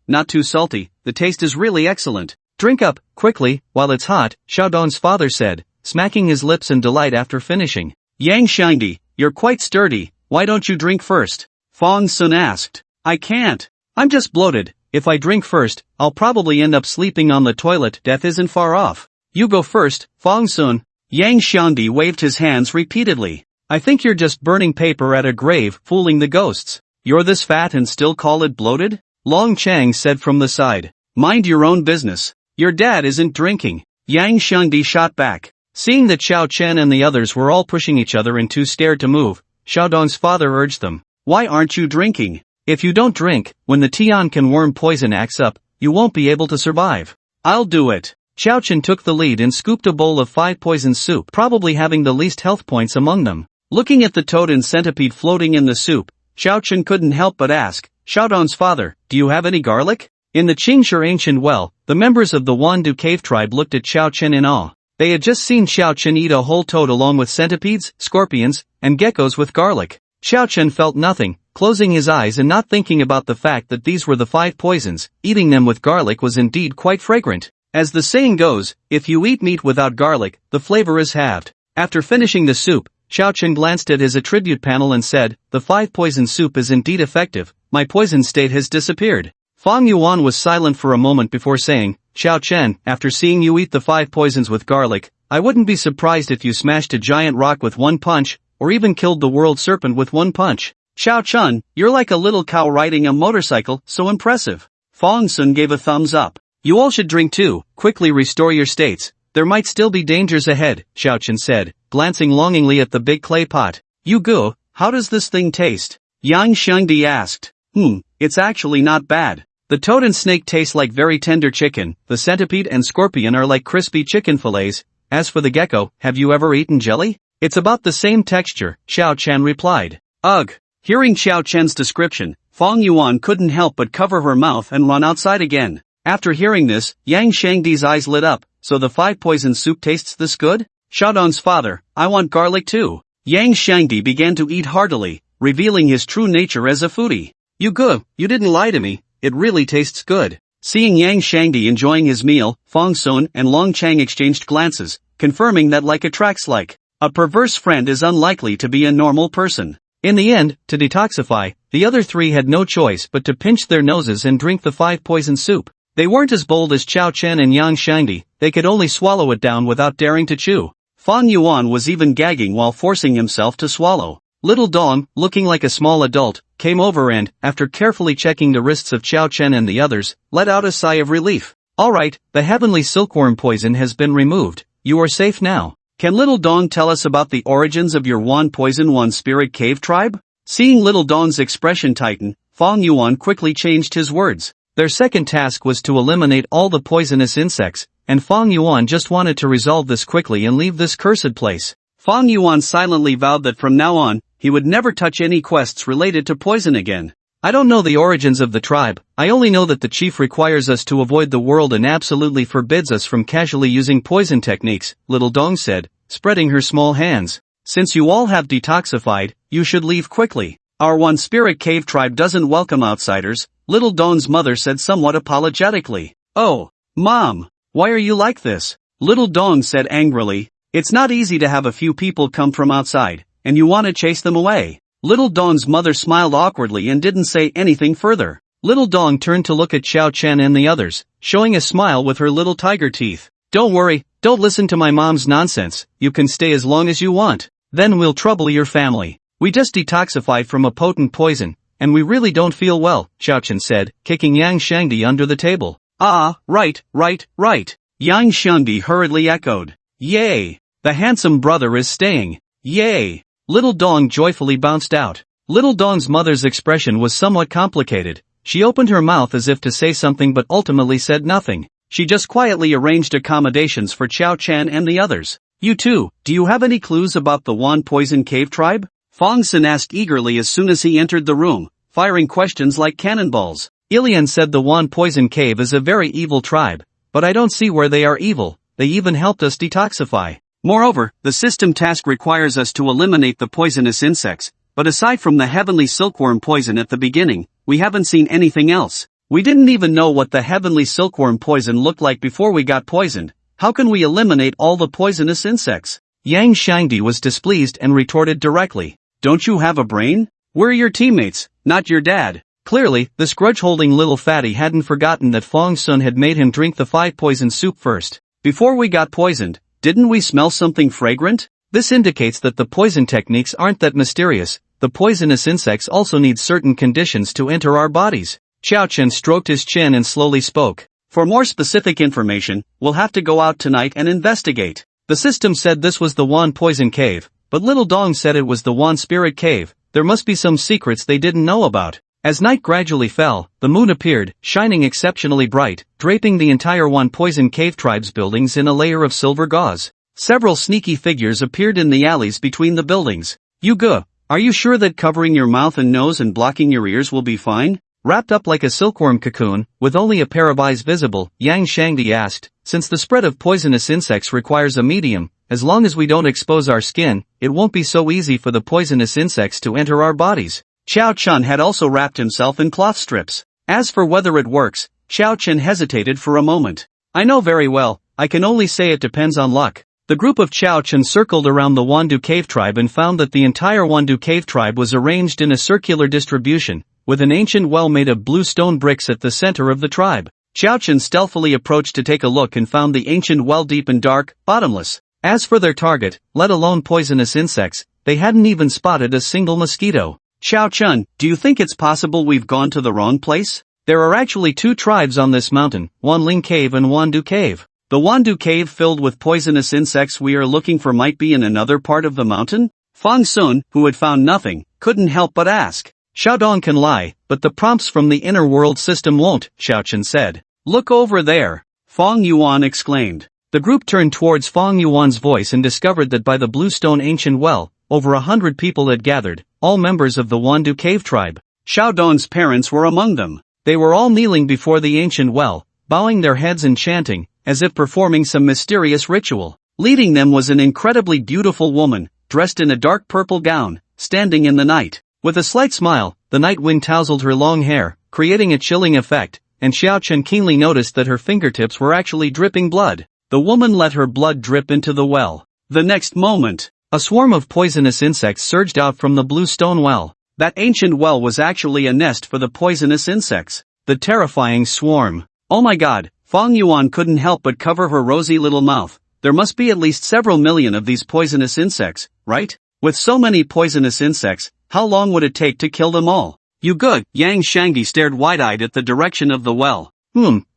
not too salty, the taste is really excellent. Drink up, quickly, while it's hot, Xiaodong's father said, smacking his lips in delight after finishing. Yang Shangdi, you're quite sturdy, why don't you drink first? Fang Sun asked. I can't. I'm just bloated. If I drink first, I'll probably end up sleeping on the toilet. Death isn't far off. You go first, Fang Sun. Yang Xiangdi waved his hands repeatedly. I think you're just burning paper at a grave, fooling the ghosts. You're this fat and still call it bloated? Long Chang said from the side. Mind your own business. Your dad isn't drinking. Yang Xiangdi shot back. Seeing that Xiao Chen and the others were all pushing each other and too scared to move, Xiaodong's father urged them. Why aren't you drinking? If you don't drink, when the Tiancan worm poison acts up, you won't be able to survive. I'll do it. Xiao Chen took the lead and scooped a bowl of 5 poison soup, probably having the least health points among them. Looking at the toad and centipede floating in the soup, Xiao Chen couldn't help but ask, Xiaodong's father, do you have any garlic? In the Qingshi ancient well, the members of the Wandu cave tribe looked at Xiao Chen in awe. They had just seen Xiao Chen eat a whole toad along with centipedes, scorpions, and geckos with garlic. Xiao Chen felt nothing, closing his eyes and not thinking about the fact that these were the 5 poisons. Eating them with garlic was indeed quite fragrant. As the saying goes, if you eat meat without garlic, the flavor is halved. After finishing the soup, Xiao Chen glanced at his attribute panel and said, the 5 poison soup is indeed effective, my poison state has disappeared. Fang Yuan was silent for a moment before saying, Xiao Chen, after seeing you eat the 5 poisons with garlic, I wouldn't be surprised if you smashed a giant rock with one punch, or even killed the world serpent with one punch. Xiao Chen, you're like a little cow riding a motorcycle, so impressive. Fang Sun gave a thumbs up. You all should drink too, quickly restore your states, there might still be dangers ahead, Xiao Chen said, glancing longingly at the big clay pot. You go, how does this thing taste? Yang Shengdi asked. It's actually not bad. The toad and snake taste like very tender chicken, the centipede and scorpion are like crispy chicken fillets. As for the gecko, have you ever eaten jelly? It's about the same texture, Xiao Chen replied. Ugh. Hearing Xiao Chen's description, Fang Yuan couldn't help but cover her mouth and run outside again. After hearing this, Yang Shengdi's eyes lit up. So the 5 poison soup tastes this good? Xiaodong's father, I want garlic too. Yang Shengdi began to eat heartily, revealing his true nature as a foodie. You didn't lie to me, it really tastes good. Seeing Yang Shengdi enjoying his meal, Fang Sun and Long Chang exchanged glances, confirming that like attracts like. A perverse friend is unlikely to be a normal person. In the end, to detoxify, the other 3 had no choice but to pinch their noses and drink the 5 poison soup. They weren't as bold as Xiao Chen and Yang Shangdi, they could only swallow it down without daring to chew. Fang Yuan was even gagging while forcing himself to swallow. Little Dong, looking like a small adult, came over and, after carefully checking the wrists of Xiao Chen and the others, let out a sigh of relief. Alright, the heavenly silkworm poison has been removed, you are safe now. Can Little Dong tell us about the origins of your Wan Poison One Spirit Cave tribe? Seeing Little Dong's expression tighten, Fang Yuan quickly changed his words. Their second task was to eliminate all the poisonous insects, and Fang Yuan just wanted to resolve this quickly and leave this cursed place. Fang Yuan silently vowed that from now on, he would never touch any quests related to poison again. I don't know the origins of the tribe, I only know that the chief requires us to avoid the world and absolutely forbids us from casually using poison techniques, Little Dong said, spreading her small hands. Since you all have detoxified, you should leave quickly. Our One Spirit Cave tribe doesn't welcome outsiders, Little Dong's mother said somewhat apologetically. Oh, Mom, why are you like this? Little Dong said angrily. It's not easy to have a few people come from outside, and you want to chase them away. Little Dong's mother smiled awkwardly and didn't say anything further. Little Dong turned to look at Xiao Chen and the others, showing a smile with her little tiger teeth. Don't worry, don't listen to my mom's nonsense, you can stay as long as you want. Then we'll trouble your family. We just detoxified from a potent poison, and we really don't feel well, Xiao Chen said, kicking Yang Shengdi under the table. Right. Yang Shengdi hurriedly echoed. Yay! The handsome brother is staying. Yay! Little Dong joyfully bounced out. Little Dong's mother's expression was somewhat complicated. She opened her mouth as if to say something but ultimately said nothing. She just quietly arranged accommodations for Xiao Chen and the others. You too, do you have any clues about the Wan Poison Cave tribe? Fang Sun asked eagerly as soon as he entered the room, firing questions like cannonballs. Ilian said the Wan Poison Cave is a very evil tribe. but I don't see where they are evil. They even helped us detoxify. Moreover, the system task requires us to eliminate the poisonous insects, but aside from the heavenly silkworm poison at the beginning, we haven't seen anything else. We didn't even know what the heavenly silkworm poison looked like before we got poisoned. How can we eliminate all the poisonous insects? Yang Shangdi was displeased and retorted directly. Don't you have a brain? We're your teammates, not your dad. Clearly, this grudge-holding little fatty hadn't forgotten that Fong Sun had made him drink the 5-poison soup first. Before we got poisoned, didn't we smell something fragrant? This indicates that the poison techniques aren't that mysterious. The poisonous insects also need certain conditions to enter our bodies. Xiao Chen stroked his chin and slowly spoke. For more specific information, we'll have to go out tonight and investigate. The system said this was the Wan Poison Cave, but Little Dong said it was the Wan Spirit Cave. There must be some secrets they didn't know about. As night gradually fell, the moon appeared, shining exceptionally bright, draping the entire Wan Poison Cave tribe's buildings in a layer of silver gauze. Several sneaky figures appeared in the alleys between the buildings. Yuge, are you sure that covering your mouth and nose and blocking your ears will be fine? Wrapped up like a silkworm cocoon, with only a pair of eyes visible, Yang Shangdi asked, since the spread of poisonous insects requires a medium, as long as we don't expose our skin, it won't be so easy for the poisonous insects to enter our bodies. Xiao Chun had also wrapped himself in cloth strips. As for whether it works, Xiao Chen hesitated for a moment. I know very well, I can only say it depends on luck. The group of Xiao Chen circled around the Wandu Cave tribe and found that the entire Wandu Cave tribe was arranged in a circular distribution, with an ancient well made of blue stone bricks at the center of the tribe. Xiao Chen stealthily approached to take a look and found the ancient well deep and dark, bottomless. As for their target, let alone poisonous insects, they hadn't even spotted a single mosquito. Xiao Chun, do you think it's possible we've gone to the wrong place? There are actually 2 tribes on this mountain, Wanling Cave and Wandu Cave. The Wandu Cave filled with poisonous insects we are looking for might be in another part of the mountain? Fang Sun, who had found nothing, couldn't help but ask. Xiaodong can lie, but the prompts from the inner world system won't, Xiao Chen said. Look over there, Fang Yuan exclaimed. The group turned towards Fang Yuan's voice and discovered that by the bluestone ancient well, over 100 people had gathered, all members of the Wandu Cave tribe. Xiaodong's parents were among them. They were all kneeling before the ancient well, bowing their heads and chanting, as if performing some mysterious ritual. Leading them was an incredibly beautiful woman, dressed in a dark purple gown, standing in the night. With a slight smile, the night wind tousled her long hair, creating a chilling effect, and Xiao Chen keenly noticed that her fingertips were actually dripping blood. The woman let her blood drip into the well. The next moment, a swarm of poisonous insects surged out from the blue stone well. That ancient well was actually a nest for the poisonous insects. The terrifying swarm. Oh my god, Fang Yuan couldn't help but cover her rosy little mouth. There must be at least several million of these poisonous insects, right? With so many poisonous insects, how long would it take to kill them all? You good? Yang Shangdi stared wide-eyed at the direction of the well.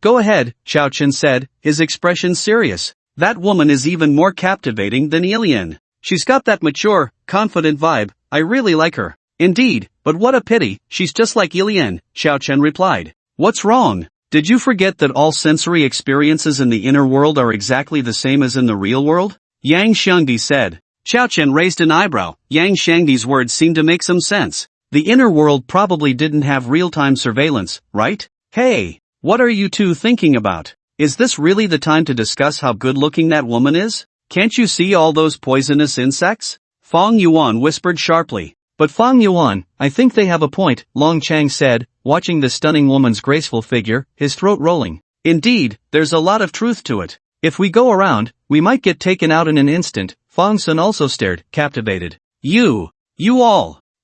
Go ahead, Xiao Chen said, his expression serious. That woman is even more captivating than Ilian. She's got that mature, confident vibe, I really like her. Indeed, but what a pity, she's just like Ilian, Xiao Chen replied. What's wrong? Did you forget that all sensory experiences in the inner world are exactly the same as in the real world? Yang Shangdi said. Xiao Chen raised an eyebrow. Yang Shangdi's words seemed to make some sense. The inner world probably didn't have real-time surveillance, right? Hey, what are you two thinking about? Is this really the time to discuss how good-looking that woman is? Can't you see all those poisonous insects? Fang Yuan whispered sharply. But Fang Yuan, I think they have a point, Long Chang said, watching the stunning woman's graceful figure, his throat rolling. Indeed, there's a lot of truth to it. If we go around, we might get taken out in an instant. Fang Sun also stared, captivated. You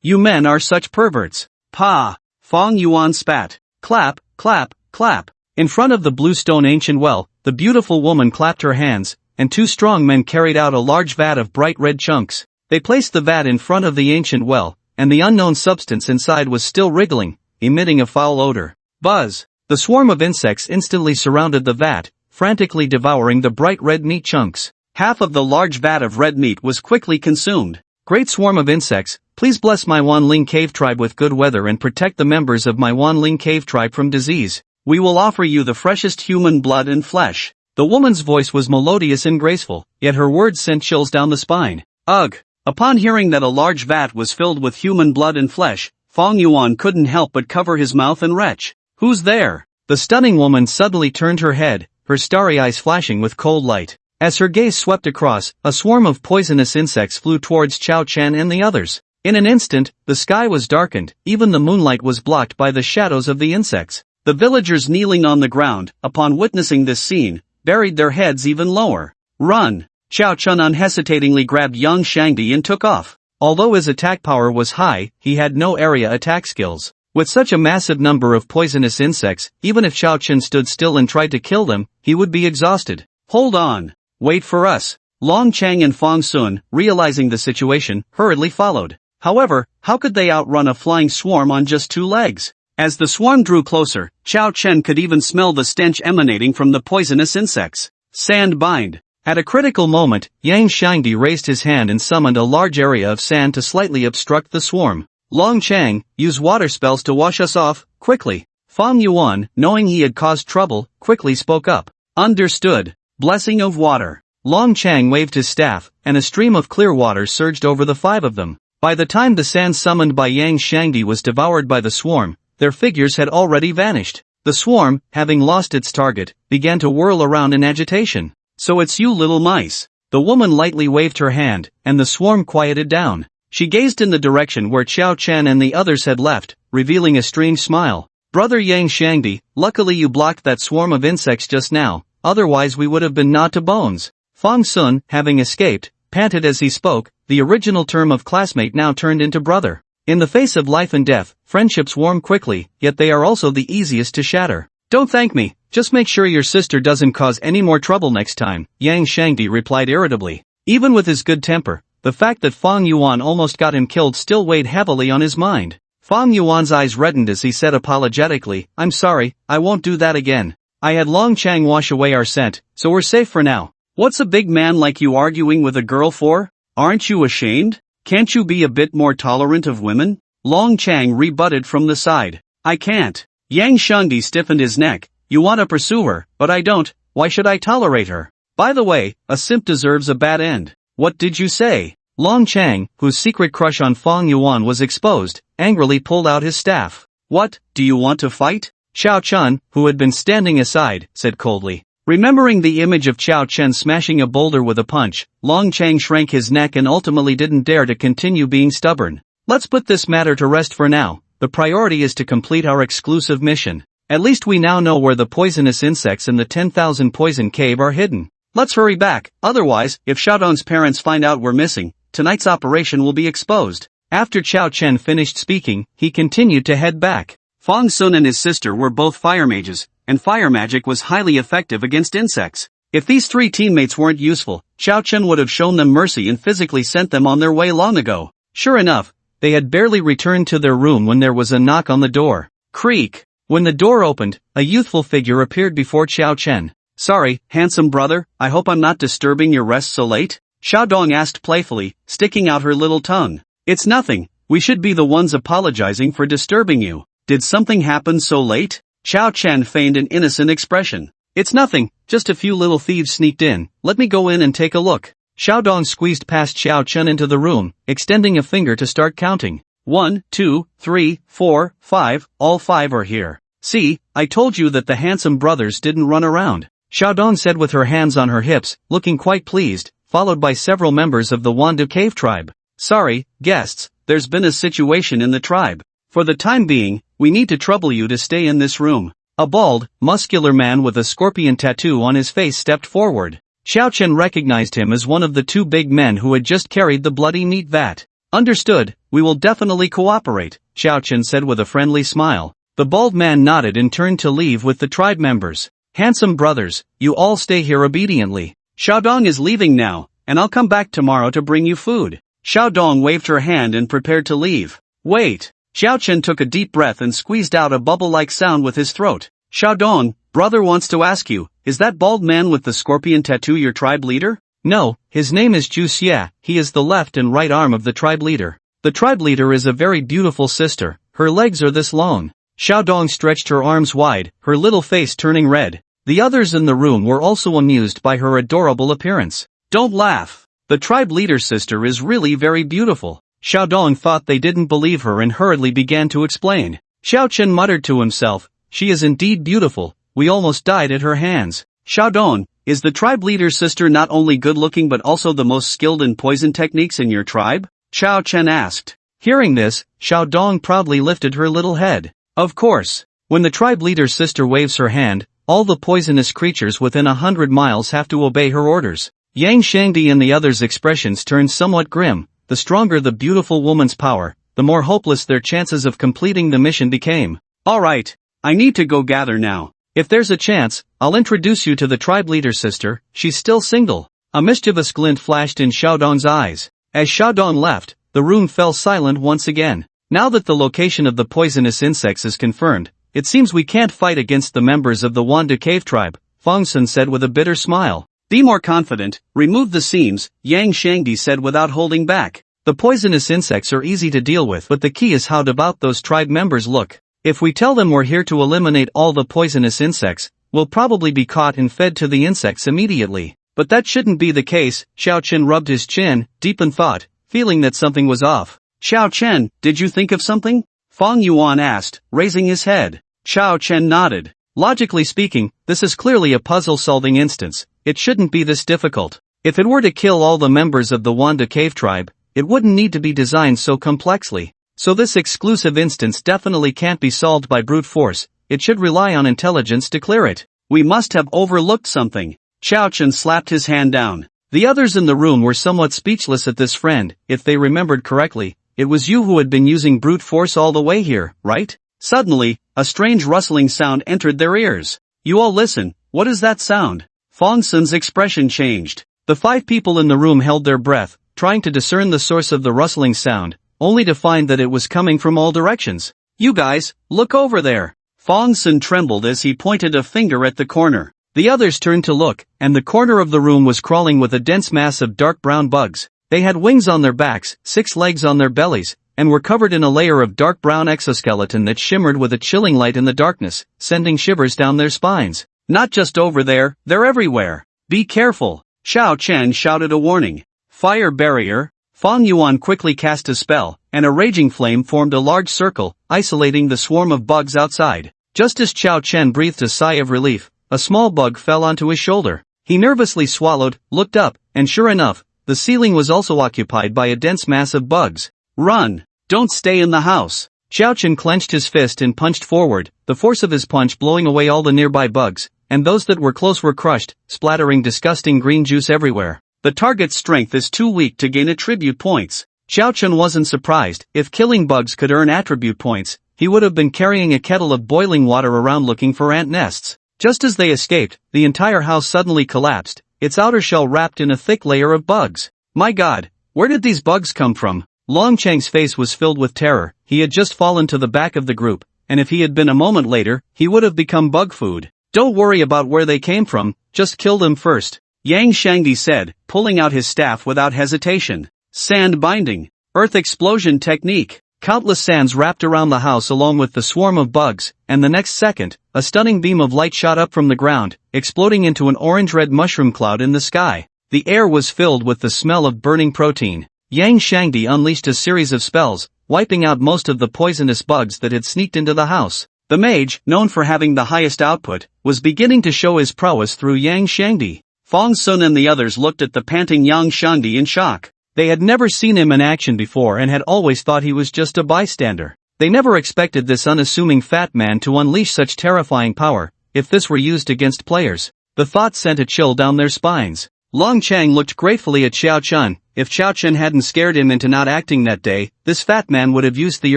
men are such perverts. Pa! Fang Yuan spat. Clap, clap, clap. In front of the bluestone ancient well, the beautiful woman clapped her hands, and 2 strong men carried out a large vat of bright red chunks. They placed the vat in front of the ancient well, and the unknown substance inside was still wriggling, emitting a foul odor. Buzz! The swarm of insects instantly surrounded the vat, frantically devouring the bright red meat chunks. Half of the large vat of red meat was quickly consumed. Great swarm of insects, please bless my Wanling Cave tribe with good weather and protect the members of my Wanling Cave tribe from disease. We will offer you the freshest human blood and flesh. The woman's voice was melodious and graceful, yet her words sent chills down the spine. Ugh! Upon hearing that a large vat was filled with human blood and flesh, Fang Yuan couldn't help but cover his mouth and retch. Who's there? The stunning woman suddenly turned her head, her starry eyes flashing with cold light. As her gaze swept across, a swarm of poisonous insects flew towards Chao Chen and the others. In an instant, the sky was darkened, even the moonlight was blocked by the shadows of the insects. The villagers kneeling on the ground, upon witnessing this scene, buried their heads even lower. Run! Chao Chen unhesitatingly grabbed Yang Shangdi and took off. Although his attack power was high, he had no area attack skills. With such a massive number of poisonous insects, even if Chao Chen stood still and tried to kill them, he would be exhausted. Hold on! Wait for us! Long Chang and Fong Sun, realizing the situation, hurriedly followed. However, how could they outrun a flying swarm on just 2 legs? As the swarm drew closer, Chao Chen could even smell the stench emanating from the poisonous insects. Sand bind. At a critical moment, Yang Shangdi raised his hand and summoned a large area of sand to slightly obstruct the swarm. Long Chang, use water spells to wash us off, quickly. Fang Yuan, knowing he had caused trouble, quickly spoke up. Understood. Blessing of water. Long Chang waved his staff, and a stream of clear water surged over the 5 of them. By the time the sand summoned by Yang Shangdi was devoured by the swarm, their figures had already vanished. The swarm, having lost its target, began to whirl around in agitation. So it's you little mice. The woman lightly waved her hand, and the swarm quieted down. She gazed in the direction where Chao Chen and the others had left, revealing a strange smile. Brother Yang Shangdi, luckily you blocked that swarm of insects just now. Otherwise we would have been gnawed to bones. Fong Sun, having escaped, panted as he spoke, the original term of classmate now turned into brother. In the face of life and death, friendships warm quickly, yet they are also the easiest to shatter. Don't thank me, just make sure your sister doesn't cause any more trouble next time, Yang Shangdi replied irritably. Even with his good temper, the fact that Fang Yuan almost got him killed still weighed heavily on his mind. Fang Yuan's eyes reddened as he said apologetically, I'm sorry, I won't do that again. I had Long Chang wash away our scent, so we're safe for now. What's a big man like you arguing with a girl for? Aren't you ashamed? Can't you be a bit more tolerant of women? Long Chang rebutted from the side. I can't. Yang Shangdi stiffened his neck. You want to pursue her, but I don't. Why should I tolerate her? By the way, a simp deserves a bad end. What did you say? Long Chang, whose secret crush on Fang Yuan was exposed, angrily pulled out his staff. What, do you want to fight? Chao Chen, who had been standing aside, said coldly. Remembering the image of Chao Chen smashing a boulder with a punch, Long Chang shrank his neck and ultimately didn't dare to continue being stubborn. Let's put this matter to rest for now. The priority is to complete our exclusive mission. At least we now know where the poisonous insects in the 10,000 poison cave are hidden. Let's hurry back, otherwise, if Xiaodong's parents find out we're missing, tonight's operation will be exposed. After Chao Chen finished speaking, he continued to head back. Fong Sun and his sister were both fire mages, and fire magic was highly effective against insects. If these 3 teammates weren't useful, Chao Chen would have shown them mercy and physically sent them on their way long ago. Sure enough, they had barely returned to their room when there was a knock on the door. Creak! When the door opened, a youthful figure appeared before Chao Chen. Sorry, handsome brother, I hope I'm not disturbing your rest so late? Xiaodong asked playfully, sticking out her little tongue. It's nothing, we should be the ones apologizing for disturbing you. Did something happen so late? Chao Chen feigned an innocent expression. It's nothing, just a few little thieves sneaked in, let me go in and take a look. Xiaodong squeezed past Chao Chen into the room, extending a finger to start counting. 1, 2, 3, 4, 5, all 5 are here. See, I told you that the handsome brothers didn't run around. Xiaodong said with her hands on her hips, looking quite pleased, followed by several members of the Wandu Cave tribe. Sorry, guests, there's been a situation in the tribe. For the time being, we need to trouble you to stay in this room. A bald, muscular man with a scorpion tattoo on his face stepped forward. Xiao Chen recognized him as one of the 2 big men who had just carried the bloody meat vat. Understood, we will definitely cooperate, Xiao Chen said with a friendly smile. The bald man nodded and turned to leave with the tribe members. Handsome brothers, you all stay here obediently. Xiaodong is leaving now, and I'll come back tomorrow to bring you food. Xiaodong waved her hand and prepared to leave. Wait. Xiao Chen took a deep breath and squeezed out a bubble-like sound with his throat. Xiaodong, brother wants to ask you, is that bald man with the scorpion tattoo your tribe leader? No, his name is Zhu Xia, he is the left and right arm of the tribe leader. The tribe leader is a very beautiful sister, her legs are this long. Xiaodong stretched her arms wide, her little face turning red. The others in the room were also amused by her adorable appearance. Don't laugh. The tribe leader's sister is really very beautiful. Xiaodong thought they didn't believe her and hurriedly began to explain. Xiao Chen muttered to himself, she is indeed beautiful, we almost died at her hands. Xiaodong, is the tribe leader's sister not only good-looking but also the most skilled in poison techniques in your tribe? Xiao Chen asked. Hearing this, Xiaodong proudly lifted her little head. Of course. When the tribe leader's sister waves her hand, all the poisonous creatures within 100 miles have to obey her orders. Yang Shangdi and the others' expressions turned somewhat grim. The stronger the beautiful woman's power, the more hopeless their chances of completing the mission became. Alright, I need to go gather now. If there's a chance, I'll introduce you to the tribe leader's sister, she's still single. A mischievous glint flashed in Xiaodong's eyes. As Xiaodong left, the room fell silent once again. Now that the location of the poisonous insects is confirmed, it seems we can't fight against the members of the Wanda Cave tribe, Fong Sun said with a bitter smile. Be more confident, remove the seams, Yang Shangdi said without holding back. The poisonous insects are easy to deal with, but the key is how devout those tribe members look. If we tell them we're here to eliminate all the poisonous insects, we'll probably be caught and fed to the insects immediately. But that shouldn't be the case. Xiao Chen rubbed his chin, deep in thought, feeling that something was off. Xiao Chen, did you think of something? Fong Yuan asked, raising his head. Xiao Chen nodded. Logically speaking, this is clearly a puzzle-solving instance. It shouldn't be this difficult. If it were to kill all the members of the Wanda Cave tribe, it wouldn't need to be designed so complexly. So this exclusive instance definitely can't be solved by brute force. It should rely on intelligence to clear it. We must have overlooked something. Xiao Chen slapped his hand down. The others in the room were somewhat speechless at this friend. If they remembered correctly, it was you who had been using brute force all the way here, right? Suddenly, a strange rustling sound entered their ears. You all listen, what is that sound? Fong Sun's expression changed. The 5 people in the room held their breath, trying to discern the source of the rustling sound, only to find that it was coming from all directions. You guys, look over there. Fong Sun trembled as he pointed a finger at the corner. The others turned to look, and the corner of the room was crawling with a dense mass of dark brown bugs. They had wings on their backs, 6 legs on their bellies, and were covered in a layer of dark brown exoskeleton that shimmered with a chilling light in the darkness, sending shivers down their spines. Not just over there, they're everywhere. Be careful. Xiao Chen shouted a warning. Fire barrier. Fong Yuan quickly cast a spell, and a raging flame formed a large circle, isolating the swarm of bugs outside. Just as Xiao Chen breathed a sigh of relief, a small bug fell onto his shoulder. He nervously swallowed, looked up, and sure enough, the ceiling was also occupied by a dense mass of bugs. Run! Don't stay in the house! Xiao Chen clenched his fist and punched forward, the force of his punch blowing away all the nearby bugs, and those that were close were crushed, splattering disgusting green juice everywhere. The target's strength is too weak to gain attribute points. Xiao Chen wasn't surprised. If killing bugs could earn attribute points, he would have been carrying a kettle of boiling water around looking for ant nests. Just as they escaped, the entire house suddenly collapsed, its outer shell wrapped in a thick layer of bugs. My God, where did these bugs come from? Long Cheng's face was filled with terror. He had just fallen to the back of the group, and if he had been a moment later, he would have become bug food. Don't worry about where they came from, just kill them first, Yang Shangdi said, pulling out his staff without hesitation. Sand binding. Earth explosion technique. Countless sands wrapped around the house along with the swarm of bugs, and the next second, a stunning beam of light shot up from the ground, exploding into an orange-red mushroom cloud in the sky. The air was filled with the smell of burning protein. Yang Shangdi unleashed a series of spells, wiping out most of the poisonous bugs that had sneaked into the house. The mage, known for having the highest output, was beginning to show his prowess through Yang Shangdi. Fong Sun and the others looked at the panting Yang Shangdi in shock. They had never seen him in action before and had always thought he was just a bystander. They never expected this unassuming fat man to unleash such terrifying power, if this were used against players. The thought sent a chill down their spines. Long Chang looked gratefully at Xiao Chen. If Xiao Chen hadn't scared him into not acting that day, this fat man would have used the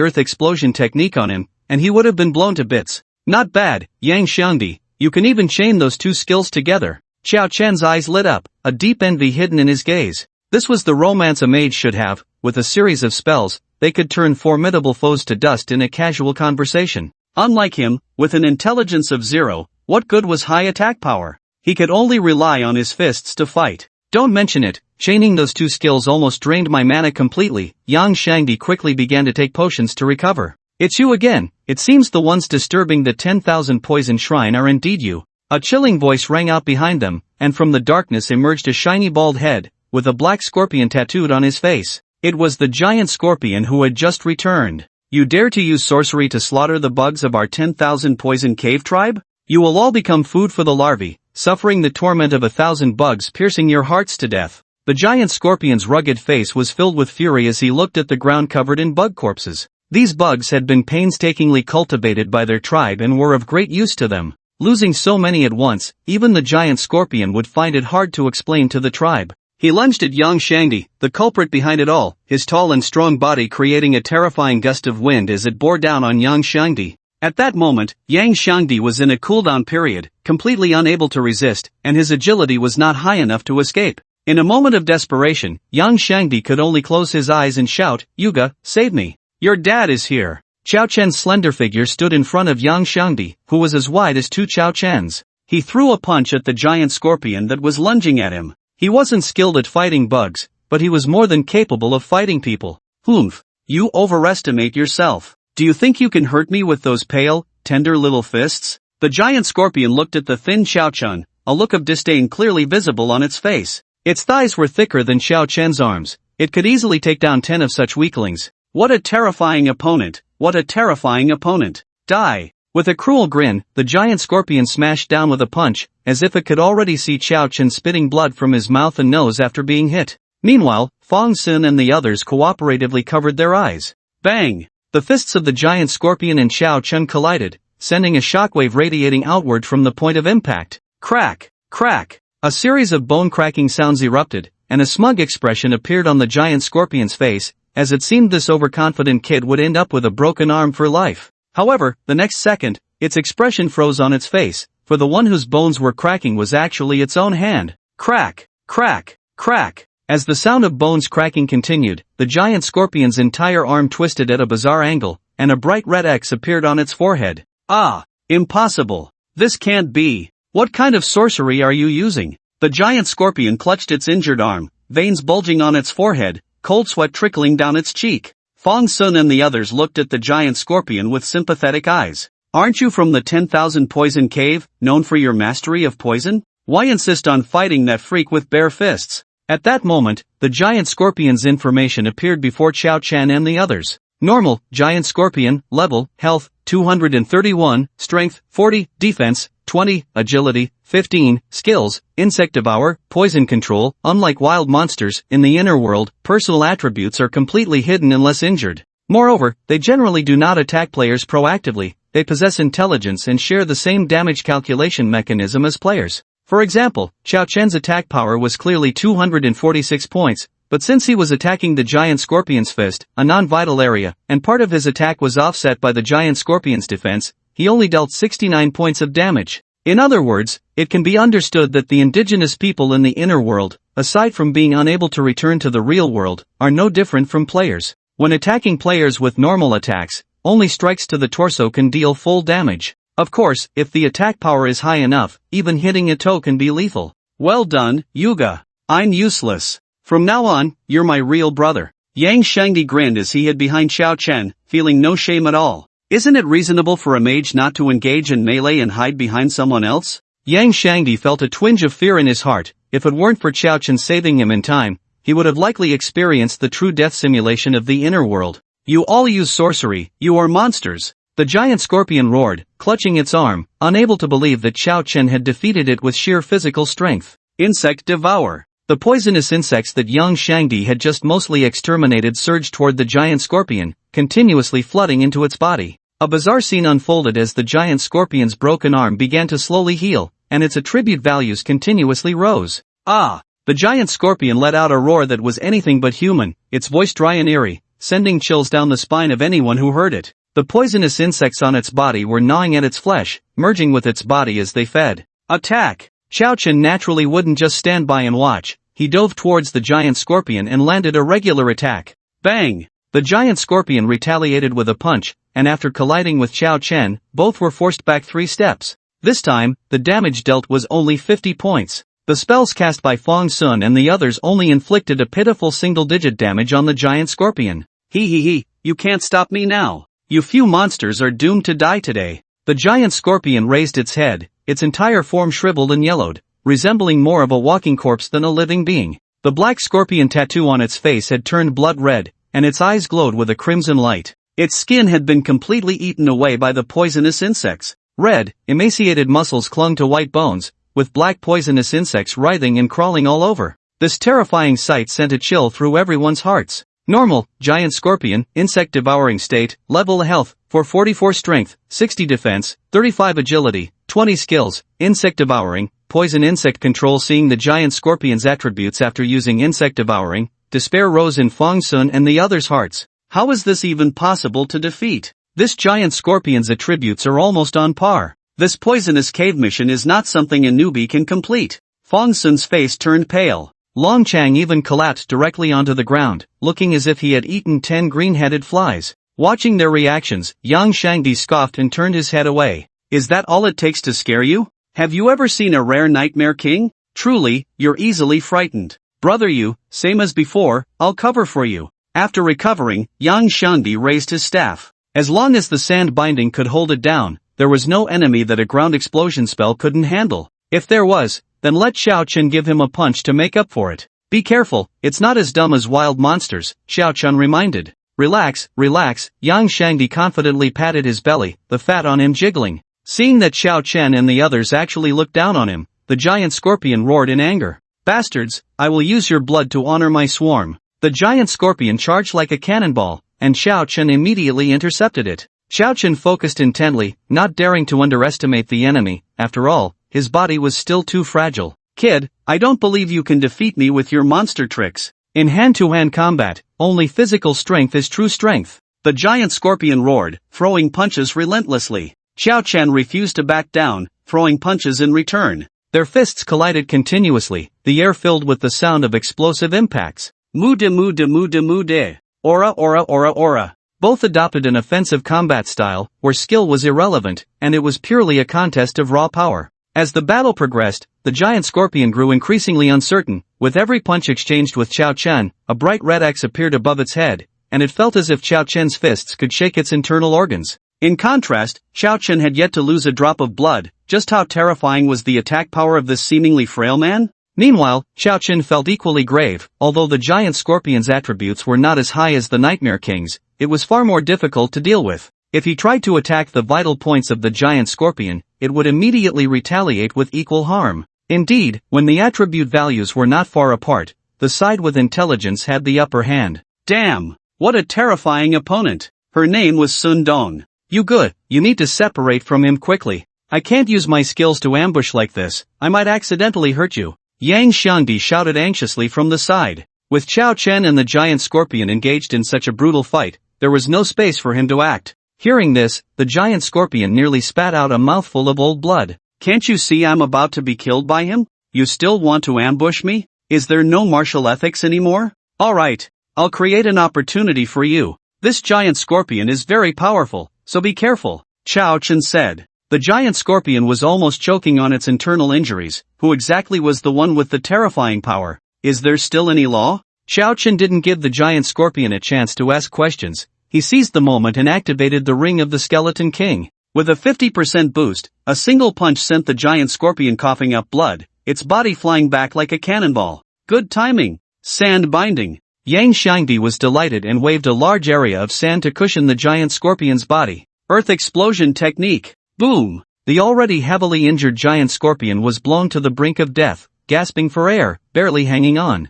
earth explosion technique on him, and he would have been blown to bits. Not bad, Yang Shangdi. You can even chain those two skills together. Xiao Chen's eyes lit up, a deep envy hidden in his gaze. This was the romance a mage should have. With a series of spells, they could turn formidable foes to dust in a casual conversation. Unlike him, with an intelligence of 0, what good was high attack power? He could only rely on his fists to fight. Don't mention it, chaining those two skills almost drained my mana completely. Yang Shangdi quickly began to take potions to recover. It's you again. It seems the ones disturbing the 10,000 poison shrine are indeed you. A chilling voice rang out behind them, and from the darkness emerged a shiny bald head, with a black scorpion tattooed on his face. It was the giant scorpion who had just returned. You dare to use sorcery to slaughter the bugs of our 10,000 poison cave tribe? You will all become food for the larvae. suffering the torment of 1,000 bugs piercing your hearts to death. The giant scorpion's rugged face was filled with fury as he looked at the ground covered in bug corpses. These bugs had been painstakingly cultivated by their tribe and were of great use to them. Losing so many at once, even the giant scorpion would find it hard to explain to the tribe. He lunged at Yang Shangdi, the culprit behind it all, his tall and strong body creating a terrifying gust of wind as it bore down on Yang Shangdi. At that moment, Yang Shangdi was in a cooldown period, completely unable to resist, and his agility was not high enough to escape. In a moment of desperation, Yang Shangdi could only close his eyes and shout, "Yuga, save me. Your dad is here." Qiao Chen's slender figure stood in front of Yang Shangdi, who was as wide as two Qiao Chens. He threw a punch at the giant scorpion that was lunging at him. He wasn't skilled at fighting bugs, but he was more than capable of fighting people. "Humph, you overestimate yourself. Do you think you can hurt me with those pale, tender little fists?" The giant scorpion looked at the thin Xiao Chen, a look of disdain clearly visible on its face. Its thighs were thicker than Xiao Chen's arms. It could easily take down 10 of such weaklings. What a terrifying opponent! What a terrifying opponent! Die! With a cruel grin, the giant scorpion smashed down with a punch, as if it could already see Qiao Chen spitting blood from his mouth and nose after being hit. Meanwhile, Fong Sun and the others cooperatively covered their eyes. Bang! The fists of the giant scorpion and Qiao Chen collided, sending a shockwave radiating outward from the point of impact. Crack! Crack! A series of bone-cracking sounds erupted, and a smug expression appeared on the giant scorpion's face, as it seemed this overconfident kid would end up with a broken arm for life. However, the next second, its expression froze on its face, for the one whose bones were cracking was actually its own hand. Crack! Crack! Crack! As the sound of bones cracking continued, the giant scorpion's entire arm twisted at a bizarre angle, and a bright red X appeared on its forehead. Ah! Impossible! This can't be! What kind of sorcery are you using? The giant scorpion clutched its injured arm, veins bulging on its forehead, cold sweat trickling down its cheek. Fong Sun and the others looked at the giant scorpion with sympathetic eyes. Aren't you from the 10,000 Poison Cave, known for your mastery of poison? Why insist on fighting that freak with bare fists? At that moment, the giant scorpion's information appeared before Qiao Chen and the others. Normal, giant scorpion, level, health, 231, strength, 40, defense, 20, agility, 15, skills, insect devour, poison control. Unlike wild monsters, in the inner world, personal attributes are completely hidden unless injured. Moreover, they generally do not attack players proactively, they possess intelligence and share the same damage calculation mechanism as players. For example, Qiao Chen's attack power was clearly 246 points, but since he was attacking the giant scorpion's fist, a non-vital area, and part of his attack was offset by the giant scorpion's defense, he only dealt 69 points of damage. In other words, it can be understood that the indigenous people in the inner world, aside from being unable to return to the real world, are no different from players. When attacking players with normal attacks, only strikes to the torso can deal full damage. Of course, if the attack power is high enough, even hitting a toe can be lethal. Well done, Yuga. I'm useless. From now on, you're my real brother. Yang Shangdi grinned as he hid behind Xiao Chen, feeling no shame at all. Isn't it reasonable for a mage not to engage in melee and hide behind someone else? Yang Shangdi felt a twinge of fear in his heart. If it weren't for Qiao Chen saving him in time, he would have likely experienced the true death simulation of the inner world. You all use sorcery, you are monsters. The giant scorpion roared, clutching its arm, unable to believe that Qiao Chen had defeated it with sheer physical strength. Insect devour. The poisonous insects that Yang Shangdi had just mostly exterminated surged toward the giant scorpion, continuously flooding into its body. A bizarre scene unfolded as the giant scorpion's broken arm began to slowly heal, and its attribute values continuously rose. Ah! The giant scorpion let out a roar that was anything but human, its voice dry and eerie, sending chills down the spine of anyone who heard it. The poisonous insects on its body were gnawing at its flesh, merging with its body as they fed. Attack! Qiao Chen naturally wouldn't just stand by and watch. He dove towards the giant scorpion and landed a regular attack. Bang! The giant scorpion retaliated with a punch, and after colliding with Qiao Chen, both were forced back 3 steps. This time, the damage dealt was only 50 points. The spells cast by Fong Sun and the others only inflicted a pitiful single-digit damage on the giant scorpion. He, you can't stop me now. You few monsters are doomed to die today. The giant scorpion raised its head, its entire form shriveled and yellowed, resembling more of a walking corpse than a living being. The black scorpion tattoo on its face had turned blood red, and its eyes glowed with a crimson light. Its skin had been completely eaten away by the poisonous insects. Red, emaciated muscles clung to white bones, with black poisonous insects writhing and crawling all over. This terrifying sight sent a chill through everyone's hearts. Normal, giant scorpion, insect devouring state, level health, 444 strength, 60 defense, 35 agility, 20 skills, insect devouring, poison insect control. Seeing the giant scorpion's attributes after using insect devouring, despair rose in Fong Sun and the others' hearts. How is this even possible to defeat? This giant scorpion's attributes are almost on par. This poisonous cave mission is not something a newbie can complete. Fong Sun's face turned pale. Long Chang even collapsed directly onto the ground, looking as if he had eaten 10 green-headed flies. Watching their reactions, Yang Shangdi scoffed and turned his head away. Is that all it takes to scare you? Have you ever seen a rare nightmare king? Truly, you're easily frightened. Brother, you, same as before, I'll cover for you. After recovering, Yang Shangdi raised his staff. As long as the sand binding could hold it down, there was no enemy that a ground explosion spell couldn't handle. If there was, then let Xiao Chen give him a punch to make up for it. Be careful, it's not as dumb as wild monsters, Xiao Chen reminded. Relax, relax, Yang Shangdi confidently patted his belly, the fat on him jiggling. Seeing that Xiao Chen and the others actually looked down on him, the giant scorpion roared in anger. Bastards, I will use your blood to honor my swarm. The giant scorpion charged like a cannonball, and Xiao Chen immediately intercepted it. Xiao Chen focused intently, not daring to underestimate the enemy. After all, his body was still too fragile. Kid, I don't believe you can defeat me with your monster tricks. In hand-to-hand combat, only physical strength is true strength. The giant scorpion roared, throwing punches relentlessly. Xiao Chen refused to back down, throwing punches in return. Their fists collided continuously, the air filled with the sound of explosive impacts. Mu de mu de mu de mu de. Aura aura aura aura. Both adopted an offensive combat style, where skill was irrelevant, and it was purely a contest of raw power. As the battle progressed, the giant scorpion grew increasingly uncertain. With every punch exchanged with Xiao Chen, a bright red X appeared above its head, and it felt as if Xiao Chen's fists could shake its internal organs. In contrast, Xiao Chen had yet to lose a drop of blood. Just how terrifying was the attack power of this seemingly frail man? Meanwhile, Xiao Chen felt equally grave. Although the giant scorpion's attributes were not as high as the Nightmare King's, it was far more difficult to deal with. If he tried to attack the vital points of the giant scorpion, it would immediately retaliate with equal harm. Indeed, when the attribute values were not far apart, the side with intelligence had the upper hand. Damn! What a terrifying opponent! Her name was Sun Dong. You need to separate from him quickly. I can't use my skills to ambush like this, I might accidentally hurt you. Yang Shangdi shouted anxiously from the side. With Xiao Chen and the giant scorpion engaged in such a brutal fight, there was no space for him to act. Hearing this, the giant scorpion nearly spat out a mouthful of old blood. Can't you see I'm about to be killed by him? You still want to ambush me? Is there no martial ethics anymore? Alright, I'll create an opportunity for you. This giant scorpion is very powerful, so be careful, Xiao Chen said. The giant scorpion was almost choking on its internal injuries. Who exactly was the one with the terrifying power? Is there still any law? Xiao Chen didn't give the giant scorpion a chance to ask questions. He seized the moment and activated the Ring of the Skeleton King. With a 50% boost, a single punch sent the giant scorpion coughing up blood, its body flying back like a cannonball. Good timing. Sand binding. Yang Shangdi was delighted and waved a large area of sand to cushion the giant scorpion's body. Earth explosion technique. Boom! The already heavily injured giant scorpion was blown to the brink of death, gasping for air, barely hanging on.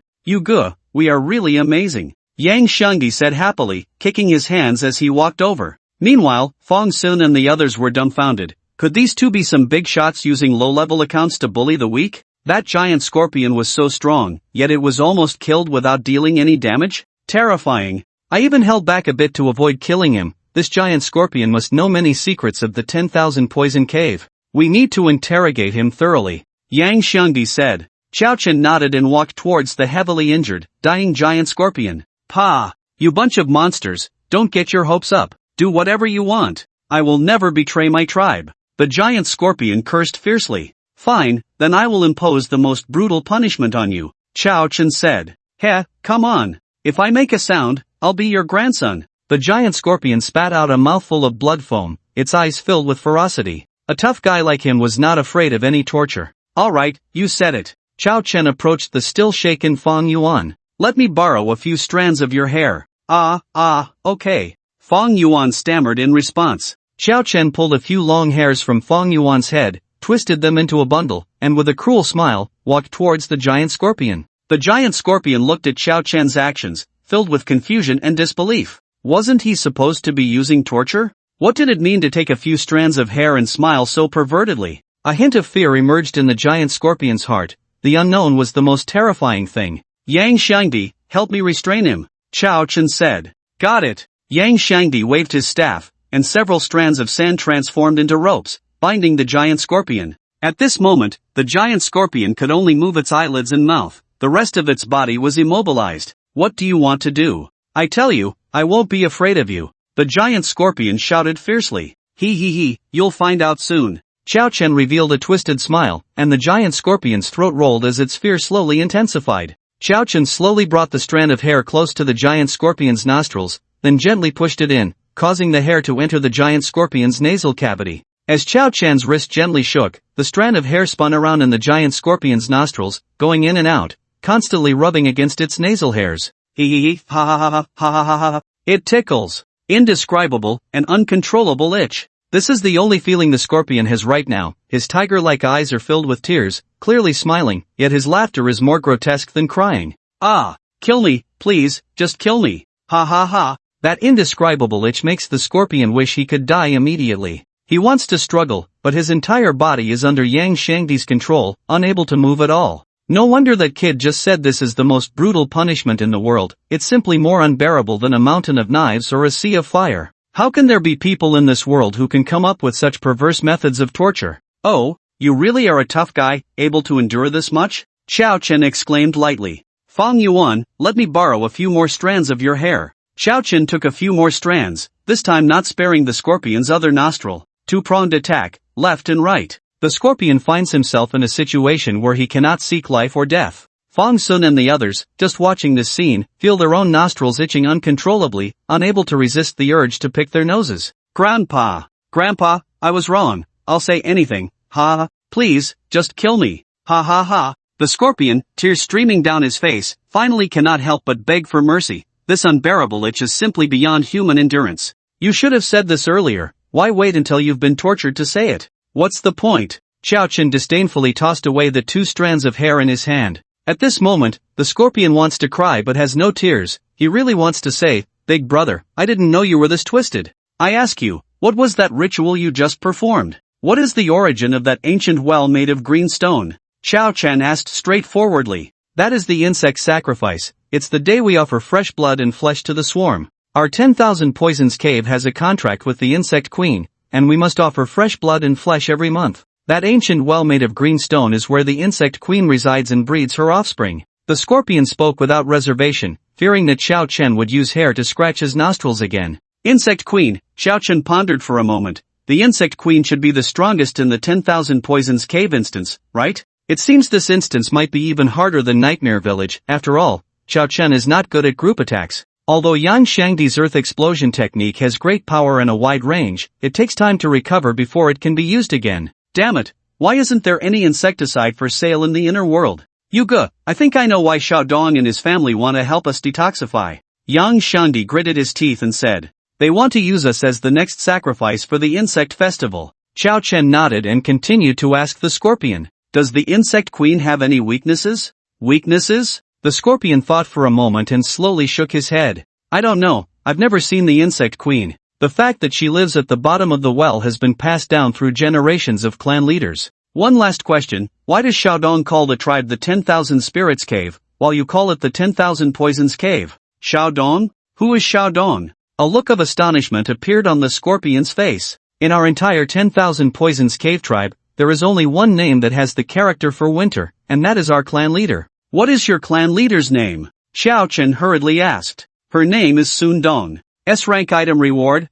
We are really amazing, Yang Shangdi said happily, kicking his hands as he walked over. Meanwhile, Fong Sun and the others were dumbfounded. Could these two be some big shots using low-level accounts to bully the weak? That giant scorpion was so strong, yet it was almost killed without dealing any damage? Terrifying. I even held back a bit to avoid killing him. This giant scorpion must know many secrets of the 10,000 poison cave. We need to interrogate him thoroughly, Yang Shangdi said. Xiao Chen nodded and walked towards the heavily injured, dying giant scorpion. Pa! You bunch of monsters, don't get your hopes up. Do whatever you want. I will never betray my tribe. The giant scorpion cursed fiercely. Fine, then I will impose the most brutal punishment on you, Xiao Chen said. Heh, come on. If I make a sound, I'll be your grandson. The giant scorpion spat out a mouthful of blood foam, its eyes filled with ferocity. A tough guy like him was not afraid of any torture. Alright, you said it. Xiao Chen approached the still shaken Fong Yuan. Let me borrow a few strands of your hair. Okay. Fong Yuan stammered in response. Xiao Chen pulled a few long hairs from Fong Yuan's head, twisted them into a bundle, and with a cruel smile, walked towards the giant scorpion. The giant scorpion looked at Xiao Chen's actions, filled with confusion and disbelief. Wasn't he supposed to be using torture? What did it mean to take a few strands of hair and smile so pervertedly? A hint of fear emerged in the giant scorpion's heart. The unknown was the most terrifying thing. Yang Shangdi, help me restrain him, Xiao Chen said. Got it. Yang Shangdi waved his staff, and several strands of sand transformed into ropes, binding the giant scorpion. At this moment, the giant scorpion could only move its eyelids and mouth. The rest of its body was immobilized. What do you want to do? I tell you, I won't be afraid of you. The giant scorpion shouted fiercely. He, you'll find out soon. Xiao Chen revealed a twisted smile, and the giant scorpion's throat rolled as its fear slowly intensified. Xiao Chen slowly brought the strand of hair close to the giant scorpion's nostrils, then gently pushed it in, causing the hair to enter the giant scorpion's nasal cavity. As Xiao Chen's wrist gently shook, the strand of hair spun around in the giant scorpion's nostrils, going in and out, constantly rubbing against its nasal hairs. Ha ha ha ha ha ha ha. It tickles. Indescribable, and uncontrollable itch. This is the only feeling the scorpion has right now. His tiger-like eyes are filled with tears, clearly smiling, yet his laughter is more grotesque than crying. Ah! Kill me, please, just kill me. Ha ha ha. That indescribable itch makes the scorpion wish he could die immediately. He wants to struggle, but his entire body is under Yang Shangdi's control, unable to move at all. No wonder that kid just said this is the most brutal punishment in the world. It's simply more unbearable than a mountain of knives or a sea of fire. How can there be people in this world who can come up with such perverse methods of torture? Oh, you really are a tough guy, able to endure this much? Xiao Chen exclaimed lightly. Fang Yuan, let me borrow a few more strands of your hair. Xiao Chen took a few more strands, this time not sparing the scorpion's other nostril. Two-pronged attack, left and right. The scorpion finds himself in a situation where he cannot seek life or death. Fang Sun and the others, just watching this scene, feel their own nostrils itching uncontrollably, unable to resist the urge to pick their noses. Grandpa, I was wrong. I'll say anything. Ha, please, just kill me. Ha ha ha. The scorpion, tears streaming down his face, finally cannot help but beg for mercy. This unbearable itch is simply beyond human endurance. You should have said this earlier. Why wait until you've been tortured to say it? What's the point? Xiao Chen disdainfully tossed away the 2 strands of hair in his hand. At this moment, the scorpion wants to cry but has no tears. He really wants to say, Big brother, I didn't know you were this twisted. I ask you, what was that ritual you just performed? What is the origin of that ancient well made of green stone? Xiao Chen asked straightforwardly. That is the insect sacrifice. It's the day we offer fresh blood and flesh to the swarm. Our 10,000 Poisons Cave has a contract with the insect queen, and we must offer fresh blood and flesh every month. That ancient well made of green stone is where the insect queen resides and breeds her offspring. The scorpion spoke without reservation, fearing that Xiao Chen would use hair to scratch his nostrils again. Insect queen, Xiao Chen pondered for a moment. The insect queen should be the strongest in the 10,000 Poisons Cave instance, right? It seems this instance might be even harder than Nightmare Village. After all, Xiao Chen is not good at group attacks. Although Yang Shangdi's earth explosion technique has great power and a wide range, it takes time to recover before it can be used again. Damn it, why isn't there any insecticide for sale in the inner world? Yuga, I think I know why Xiaodong and his family want to help us detoxify. Yang Shangdi gritted his teeth and said, they want to use us as the next sacrifice for the insect festival. Xiao Chen nodded and continued to ask the scorpion, does the insect queen have any weaknesses? Weaknesses? The scorpion thought for a moment and slowly shook his head. I don't know, I've never seen the insect queen. The fact that she lives at the bottom of the well has been passed down through generations of clan leaders. One last question, why does Xiaodong call the tribe the 10,000 Spirits Cave, while you call it the 10,000 Poisons Cave? Xiaodong? Who is Xiaodong? A look of astonishment appeared on the scorpion's face. In our entire 10,000 Poisons Cave tribe, there is only one name that has the character for winter, and that is our clan leader. What is your clan leader's name? Xiao Chen hurriedly asked. Her name is Sun Dong. S-rank item reward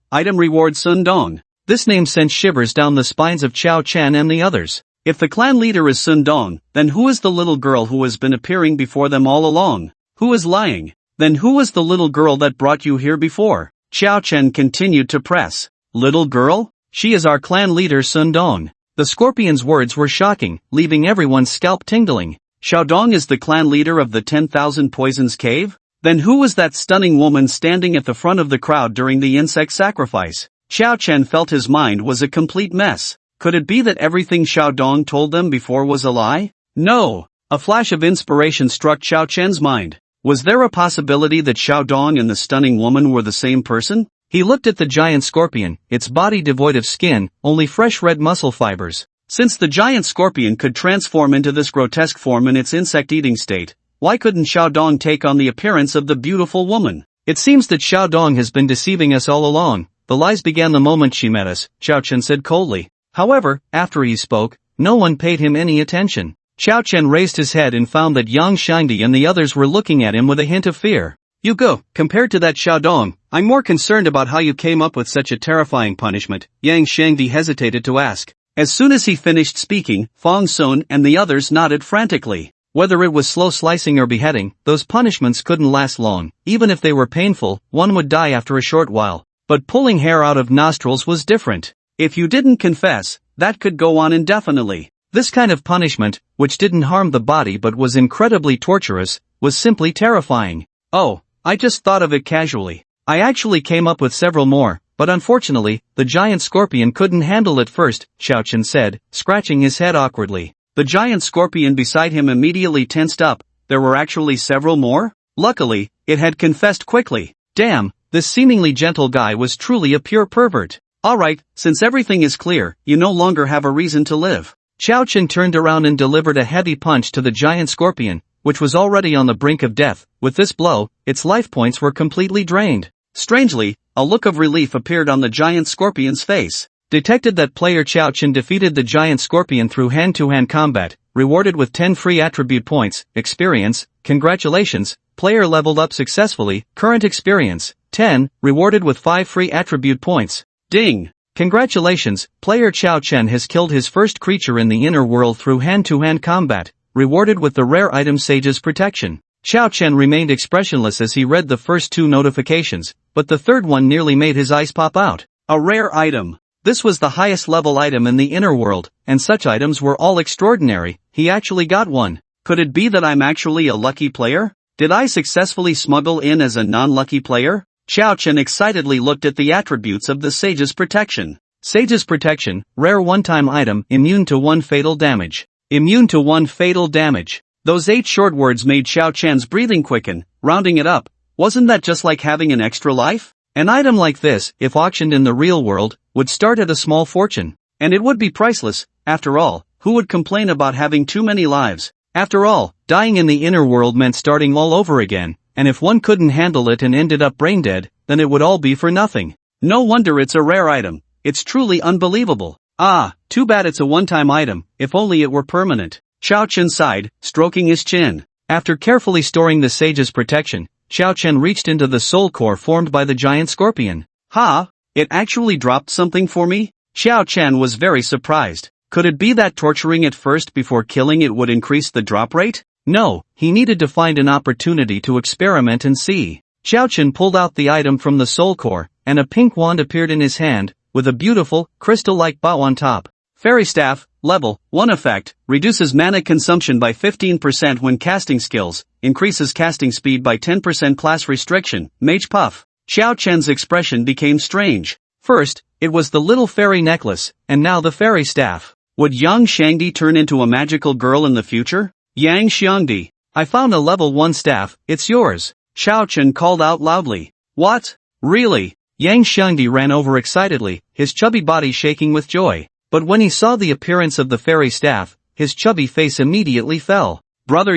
Sun Dong. This name sent shivers down the spines of Xiao Chen and the others. If the clan leader is Sun Dong, then who is the little girl who has been appearing before them all along? Who is lying? Then who was the little girl that brought you here before? Xiao Chen continued to press. Little girl? She is our clan leader Sun Dong. The scorpion's words were shocking, leaving everyone's scalp tingling. Xiaodong is the clan leader of the 10,000 Poisons Cave? Then who was that stunning woman standing at the front of the crowd during the insect sacrifice? Xiao Chen felt his mind was a complete mess. Could it be that everything Xiao Dong told them before was a lie? No! A flash of inspiration struck Xiao Chen's mind. Was there a possibility that Xiao Dong and the stunning woman were the same person? He looked at the giant scorpion, its body devoid of skin, only fresh red muscle fibers. Since the giant scorpion could transform into this grotesque form in its insect-eating state, why couldn't Xiao Dong take on the appearance of the beautiful woman? It seems that Xiao Dong has been deceiving us all along. The lies began the moment she met us, Xiao Chen said coldly. However, after he spoke, no one paid him any attention. Xiao Chen raised his head and found that Yang Shangdi and the others were looking at him with a hint of fear. You go, compared to that Xiao Dong, I'm more concerned about how you came up with such a terrifying punishment, Yang Shangdi hesitated to ask. As soon as he finished speaking, Fong Sun and the others nodded frantically. Whether it was slow slicing or beheading, those punishments couldn't last long. Even if they were painful, one would die after a short while. But pulling hair out of nostrils was different. If you didn't confess, that could go on indefinitely. This kind of punishment, which didn't harm the body but was incredibly torturous, was simply terrifying. Oh, I just thought of it casually. I actually came up with several more, but unfortunately, the giant scorpion couldn't handle it first, Xiao Chen said, scratching his head awkwardly. The giant scorpion beside him immediately tensed up. There were actually several more? Luckily, it had confessed quickly. Damn, this seemingly gentle guy was truly a pure pervert. Alright, since everything is clear, you no longer have a reason to live. Xiao Chen turned around and delivered a heavy punch to the giant scorpion, which was already on the brink of death. With this blow, its life points were completely drained. Strangely, a look of relief appeared on the giant scorpion's face. Detected that player Xiao Chen defeated the giant scorpion through hand-to-hand combat, rewarded with 10 free attribute points, experience, congratulations, player leveled up successfully, current experience, 10, rewarded with 5 free attribute points. Ding! Congratulations, player Xiao Chen has killed his first creature in the inner world through hand-to-hand combat, rewarded with the rare item Sage's Protection. Xiao Chen remained expressionless as he read the first 2 notifications, but the third one nearly made his eyes pop out. A rare item. This was the highest level item in the inner world, and such items were all extraordinary. He actually got one. Could it be that I'm actually a lucky player? Did I successfully smuggle in as a non-lucky player? Xiao Chen excitedly looked at the attributes of the Sage's Protection. Sage's Protection, rare one-time item, immune to 1 fatal damage. Immune to 1 fatal damage. Those 8 short words made Xiao Chen's breathing quicken. Rounding it up, wasn't that just like having an extra life? An item like this, if auctioned in the real world, would start at a small fortune. And it would be priceless. After all, who would complain about having too many lives? After all, dying in the inner world meant starting all over again. And if one couldn't handle it and ended up brain dead, then it would all be for nothing. No wonder it's a rare item. It's truly unbelievable. Ah, too bad it's a one-time item, if only it were permanent. Xiao Chen sighed, stroking his chin. After carefully storing the Sage's Protection, Xiao Chen reached into the soul core formed by the giant scorpion. Ha! It actually dropped something for me? Xiao Chen was very surprised. Could it be that torturing it first before killing it would increase the drop rate? No, he needed to find an opportunity to experiment and see. Xiao Chen pulled out the item from the soul core, and a pink wand appeared in his hand, with a beautiful, crystal-like bow on top. Fairy Staff, Level 1 effect, reduces mana consumption by 15% when casting skills, increases casting speed by 10% class restriction, Mage Puff. Xiao Chen's expression became strange. First, it was the little fairy necklace, and now the fairy staff. Would Yang Shangdi turn into a magical girl in the future? Yang Xiangdi, I found a level 1 staff, it's yours. Xiao Chen called out loudly. What? Really? Yang Xiangdi ran over excitedly, his chubby body shaking with joy. But when he saw the appearance of the fairy staff, his chubby face immediately fell. Brother,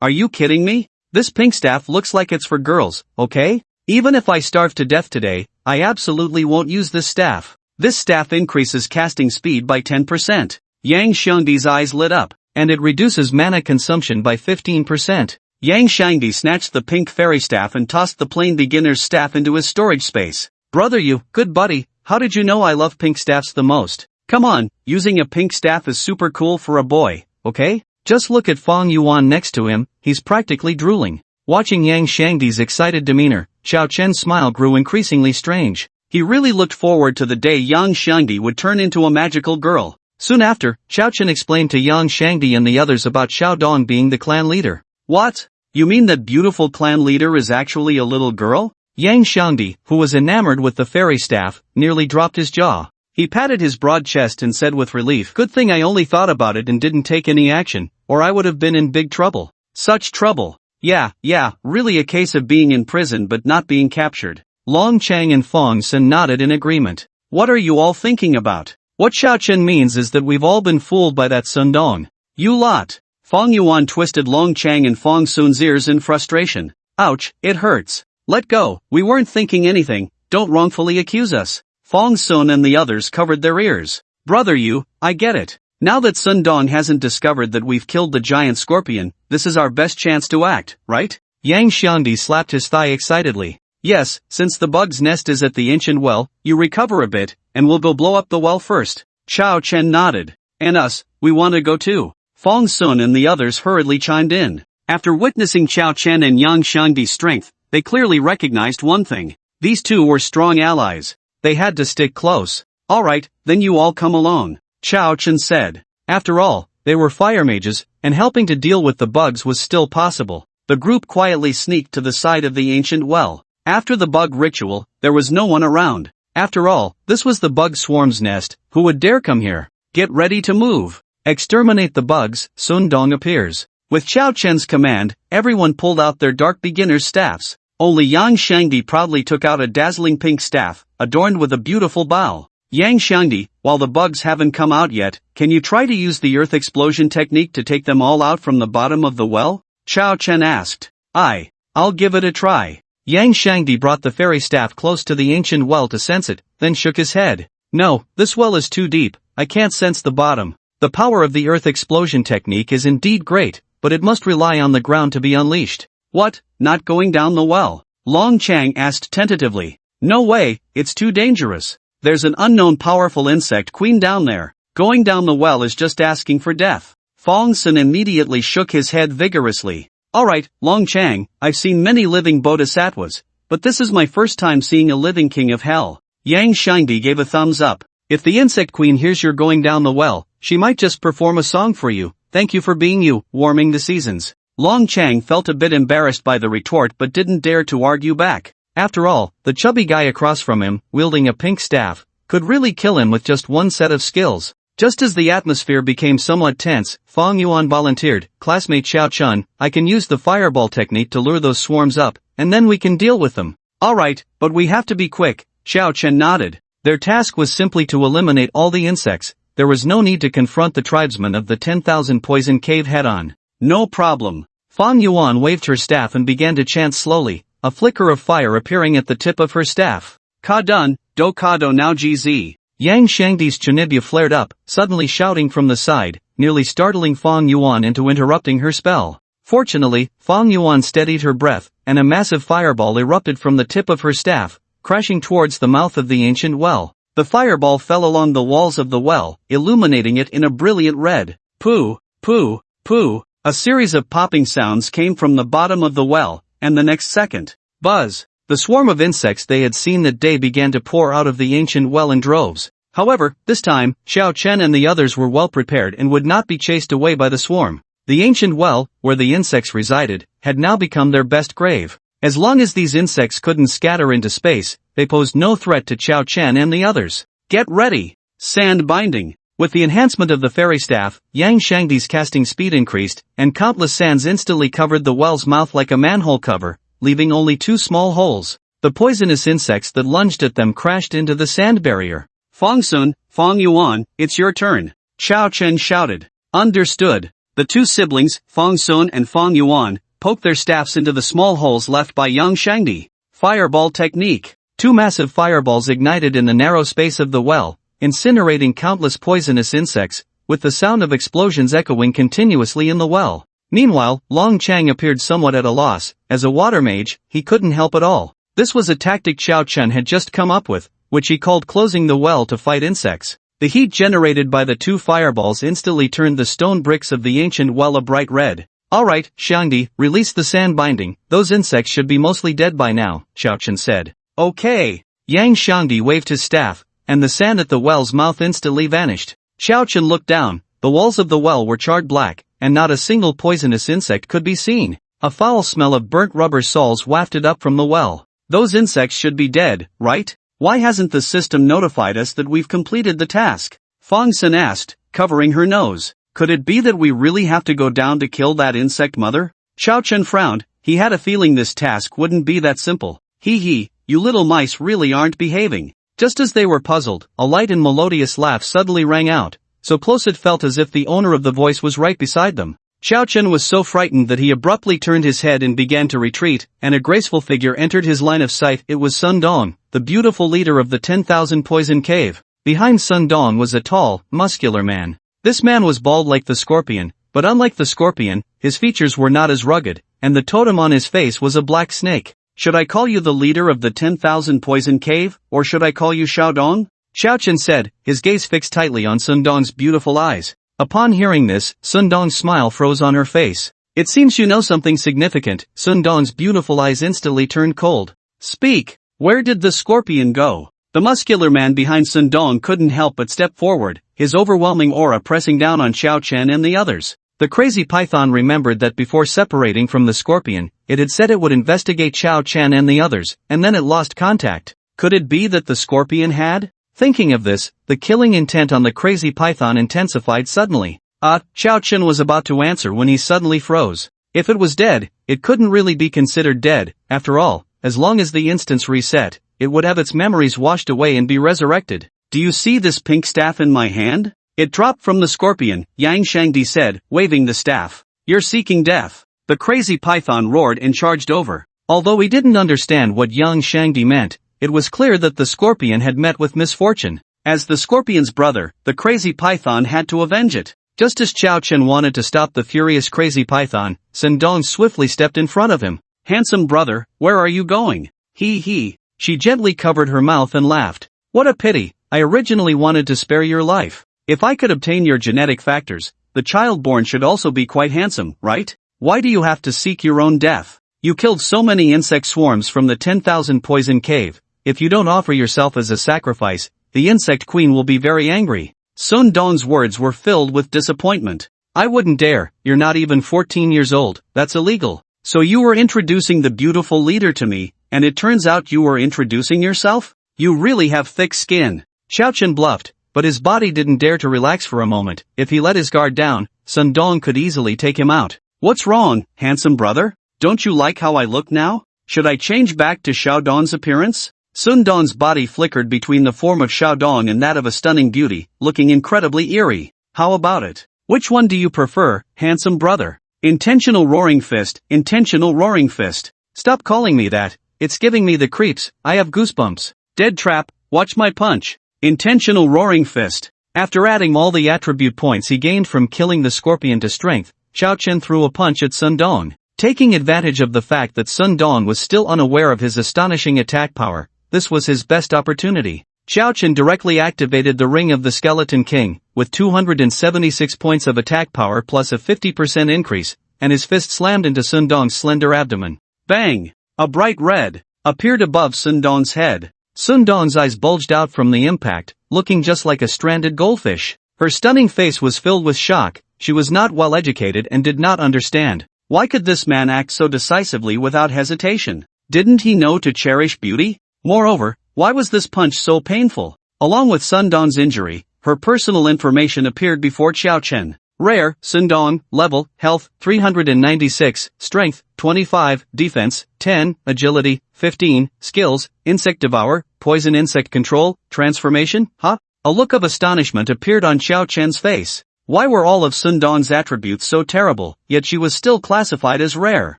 are you kidding me? This pink staff looks like it's for girls, okay? Even if I starve to death today, I absolutely won't use this staff. This staff increases casting speed by 10%. Yang Xiangdi's eyes lit up, and it reduces mana consumption by 15%. Yang Xiangdi snatched the pink fairy staff and tossed the plain beginner's staff into his storage space. Brother, good buddy, how did you know I love pink staffs the most? Come on, using a pink staff is super cool for a boy, okay? Just look at Fong Yuan next to him, he's practically drooling. Watching Yang Shangdi's excited demeanor, Xiao Chen's smile grew increasingly strange. He really looked forward to the day Yang Shangdi would turn into a magical girl. Soon after, Xiao Chen explained to Yang Shangdi and the others about Xiao Dong being the clan leader. What? You mean that beautiful clan leader is actually a little girl? Yang Shangdi, who was enamored with the fairy staff, nearly dropped his jaw. He patted his broad chest and said with relief, "Good thing I only thought about it and didn't take any action, or I would have been in big trouble." "Such trouble?" Yeah, really a case of being in prison but not being captured." Long Chang and Fong Sun nodded in agreement. "What are you all thinking about? What Xiao Chen means is that we've all been fooled by that Sun Dong. You lot." Fong Yuan twisted Long Chang and Fong Sun's ears in frustration. "Ouch, it hurts. Let go, we weren't thinking anything, don't wrongfully accuse us." Fong Sun and the others covered their ears. "Brother you, I get it. Now that Sun Dong hasn't discovered that we've killed the giant scorpion, this is our best chance to act, right?" Yang Xiangdi slapped his thigh excitedly. "Yes, since the bug's nest is at the ancient well, you recover a bit, and we'll go blow up the well first." Chao Chen nodded. "And us, we want to go too." Fong Sun and the others hurriedly chimed in. After witnessing Chao Chen and Yang Xiangdi's strength, they clearly recognized one thing. These two were strong allies. They had to stick close. "Alright, then you all come along," Chao Chen said. After all, they were fire mages, and helping to deal with the bugs was still possible. The group quietly sneaked to the side of the ancient well. After the bug ritual, there was no one around. After all, this was the bug swarm's nest. Who would dare come here? "Get ready to move. Exterminate the bugs," Sun Dong appears. With Chao Chen's command, everyone pulled out their dark beginner's staffs. Only Yang Xiangdi proudly took out a dazzling pink staff, adorned with a beautiful bow. "Yang Xiangdi, while the bugs haven't come out yet, can you try to use the earth explosion technique to take them all out from the bottom of the well?" Chao Chen asked. I'll give it a try." Yang Xiangdi brought the fairy staff close to the ancient well to sense it, then shook his head. "No, this well is too deep, I can't sense the bottom. The power of the earth explosion technique is indeed great, but it must rely on the ground to be unleashed." "What, not going down the well?" Long Chang asked tentatively. "No way, it's too dangerous. There's an unknown powerful insect queen down there. Going down the well is just asking for death." Fong Sun immediately shook his head vigorously. "Alright, Long Chang, I've seen many living bodhisattvas, but this is my first time seeing a living king of hell." Yang Xiangdi gave a thumbs up. "If the insect queen hears you're going down the well, she might just perform a song for you. Thank you for being you, warming the seasons." Long Chang felt a bit embarrassed by the retort but didn't dare to argue back. After all, the chubby guy across from him, wielding a pink staff, could really kill him with just one set of skills. Just as the atmosphere became somewhat tense, Fong Yuan volunteered, "Classmate Xiao Chun, I can use the fireball technique to lure those swarms up, and then we can deal with them." "Alright, but we have to be quick," Xiao Chen nodded. Their task was simply to eliminate all the insects. There was no need to confront the tribesmen of the 10,000 poison cave head-on. "No problem." Fong Yuan waved her staff and began to chant slowly, a flicker of fire appearing at the tip of her staff. "Ka dun, do ka do now gz." Yang Xiangdi's Chunibya flared up, suddenly shouting from the side, nearly startling Fong Yuan into interrupting her spell. Fortunately, Fong Yuan steadied her breath, and a massive fireball erupted from the tip of her staff, crashing towards the mouth of the ancient well. The fireball fell along the walls of the well, illuminating it in a brilliant red. Pooh, pooh, pooh. A series of popping sounds came from the bottom of the well, and the next second, buzz. The swarm of insects they had seen that day began to pour out of the ancient well in droves. However, this time, Xiao Chen and the others were well prepared and would not be chased away by the swarm. The ancient well, where the insects resided, had now become their best grave. As long as these insects couldn't scatter into space, they posed no threat to Xiao Chen and the others. "Get ready!" Sand binding. With the enhancement of the fairy staff, Yang Xiangdi's casting speed increased, and countless sands instantly covered the well's mouth like a manhole cover, leaving only two small holes. The poisonous insects that lunged at them crashed into the sand barrier. "Fong Sun, Fong Yuan, it's your turn," Chao Chen shouted. "Understood." The two siblings, Fong Sun and Fong Yuan, poked their staffs into the small holes left by Yang Xiangdi. Fireball technique. Two massive fireballs ignited in the narrow space of the well, incinerating countless poisonous insects, with the sound of explosions echoing continuously in the well. Meanwhile, Long Chang appeared somewhat at a loss. As a water mage, he couldn't help at all. This was a tactic Xiao Chen had just come up with, which he called closing the well to fight insects. The heat generated by the two fireballs instantly turned the stone bricks of the ancient well a bright red. "Alright, Xiangdi, release the sand binding, those insects should be mostly dead by now," Xiao Chen said. "Okay." Yang Xiangdi waved his staff, and the sand at the well's mouth instantly vanished. Xiao Chen looked down. The walls of the well were charred black, and not a single poisonous insect could be seen. A foul smell of burnt rubber soles wafted up from the well. "Those insects should be dead, right? Why hasn't the system notified us that we've completed the task? Fong Sun asked, covering her nose. Could it be that we really have to go down to kill that insect mother? Xiao Chen frowned. He had a feeling this task wouldn't be that simple. Hee, you little mice really aren't behaving. Just as they were puzzled, a light and melodious laugh suddenly rang out, so close it felt as if the owner of the voice was right beside them. Xiao Chen was so frightened that he abruptly turned his head and began to retreat, and a graceful figure entered his line of sight. It was Sun Dong, the beautiful leader of the 10,000 Poison Cave. Behind Sun Dong was a tall, muscular man. This man was bald like the scorpion, but unlike the scorpion, his features were not as rugged, and the totem on his face was a black snake. Should I call you the leader of the 10,000 Poison Cave, or should I call you Xiao Dong? Xiao Chen said, his gaze fixed tightly on Sun Dong's beautiful eyes. Upon hearing this, Sun Dong's smile froze on her face. It seems you know something significant. Sun Dong's beautiful eyes instantly turned cold. Speak! Where did the scorpion go? The muscular man behind Sun Dong couldn't help but step forward, his overwhelming aura pressing down on Xiao Chen and the others. The crazy python remembered that before separating from the scorpion, it had said it would investigate Xiao Chen and the others, and then it lost contact. Could it be that the scorpion had? Thinking of this, the killing intent on the crazy python intensified suddenly. Xiao Chen was about to answer when he suddenly froze. If it was dead, it couldn't really be considered dead. After all, as long as the instance reset, it would have its memories washed away and be resurrected. Do you see this pink staff in my hand? It dropped from the scorpion, Yang Shangdi said, waving the staff. You're seeking death. The crazy python roared and charged over. Although he didn't understand what Yang Shangdi meant, it was clear that the scorpion had met with misfortune. As the scorpion's brother, the crazy python had to avenge it. Just as Xiao Chen wanted to stop the furious crazy python, Sun Dong swiftly stepped in front of him. Handsome brother, where are you going? He. She gently covered her mouth and laughed. What a pity, I originally wanted to spare your life. If I could obtain your genetic factors, the child born should also be quite handsome, right? Why do you have to seek your own death? You killed so many insect swarms from the 10,000 Poison Cave. If you don't offer yourself as a sacrifice, the insect queen will be very angry. Sun Dong's words were filled with disappointment. I wouldn't dare, you're not even 14 years old, that's illegal. So you were introducing the beautiful leader to me, and it turns out you were introducing yourself? You really have thick skin. Xiao Chen bluffed, but his body didn't dare to relax for a moment. If he let his guard down, Sun Dong could easily take him out. What's wrong, handsome brother? Don't you like how I look now? Should I change back to Xiao Dong's appearance? Sun Dong's body flickered between the form of Xiao Dong and that of a stunning beauty, looking incredibly eerie. How about it? Which one do you prefer, handsome brother? Intentional roaring fist, intentional roaring fist. Stop calling me that, it's giving me the creeps, I have goosebumps. Dead trap, watch my punch. Intentional roaring fist. After adding all the attribute points he gained from killing the scorpion to strength, Xiao Chen threw a punch at Sun Dong. Taking advantage of the fact that Sun Dong was still unaware of his astonishing attack power, this was his best opportunity. Xiao Chen directly activated the Ring of the Skeleton King, with 276 points of attack power plus a 50% increase, and his fist slammed into Sun Dong's slender abdomen. Bang! A bright red appeared above Sun Dong's head. Sun Dong's eyes bulged out from the impact, looking just like a stranded goldfish. Her stunning face was filled with shock. She was not well educated and did not understand. Why could this man act so decisively without hesitation? Didn't he know to cherish beauty? Moreover, why was this punch so painful? Along with Sun Dong's injury, her personal information appeared before Xiao Chen. Rare, Sun Dong, level, health, 396, strength, 25, defense, 10, agility, 15, skills, insect devour, poison insect control, transformation, A look of astonishment appeared on Xiao Chen's face. Why were all of Sun Dong's attributes so terrible, yet she was still classified as rare?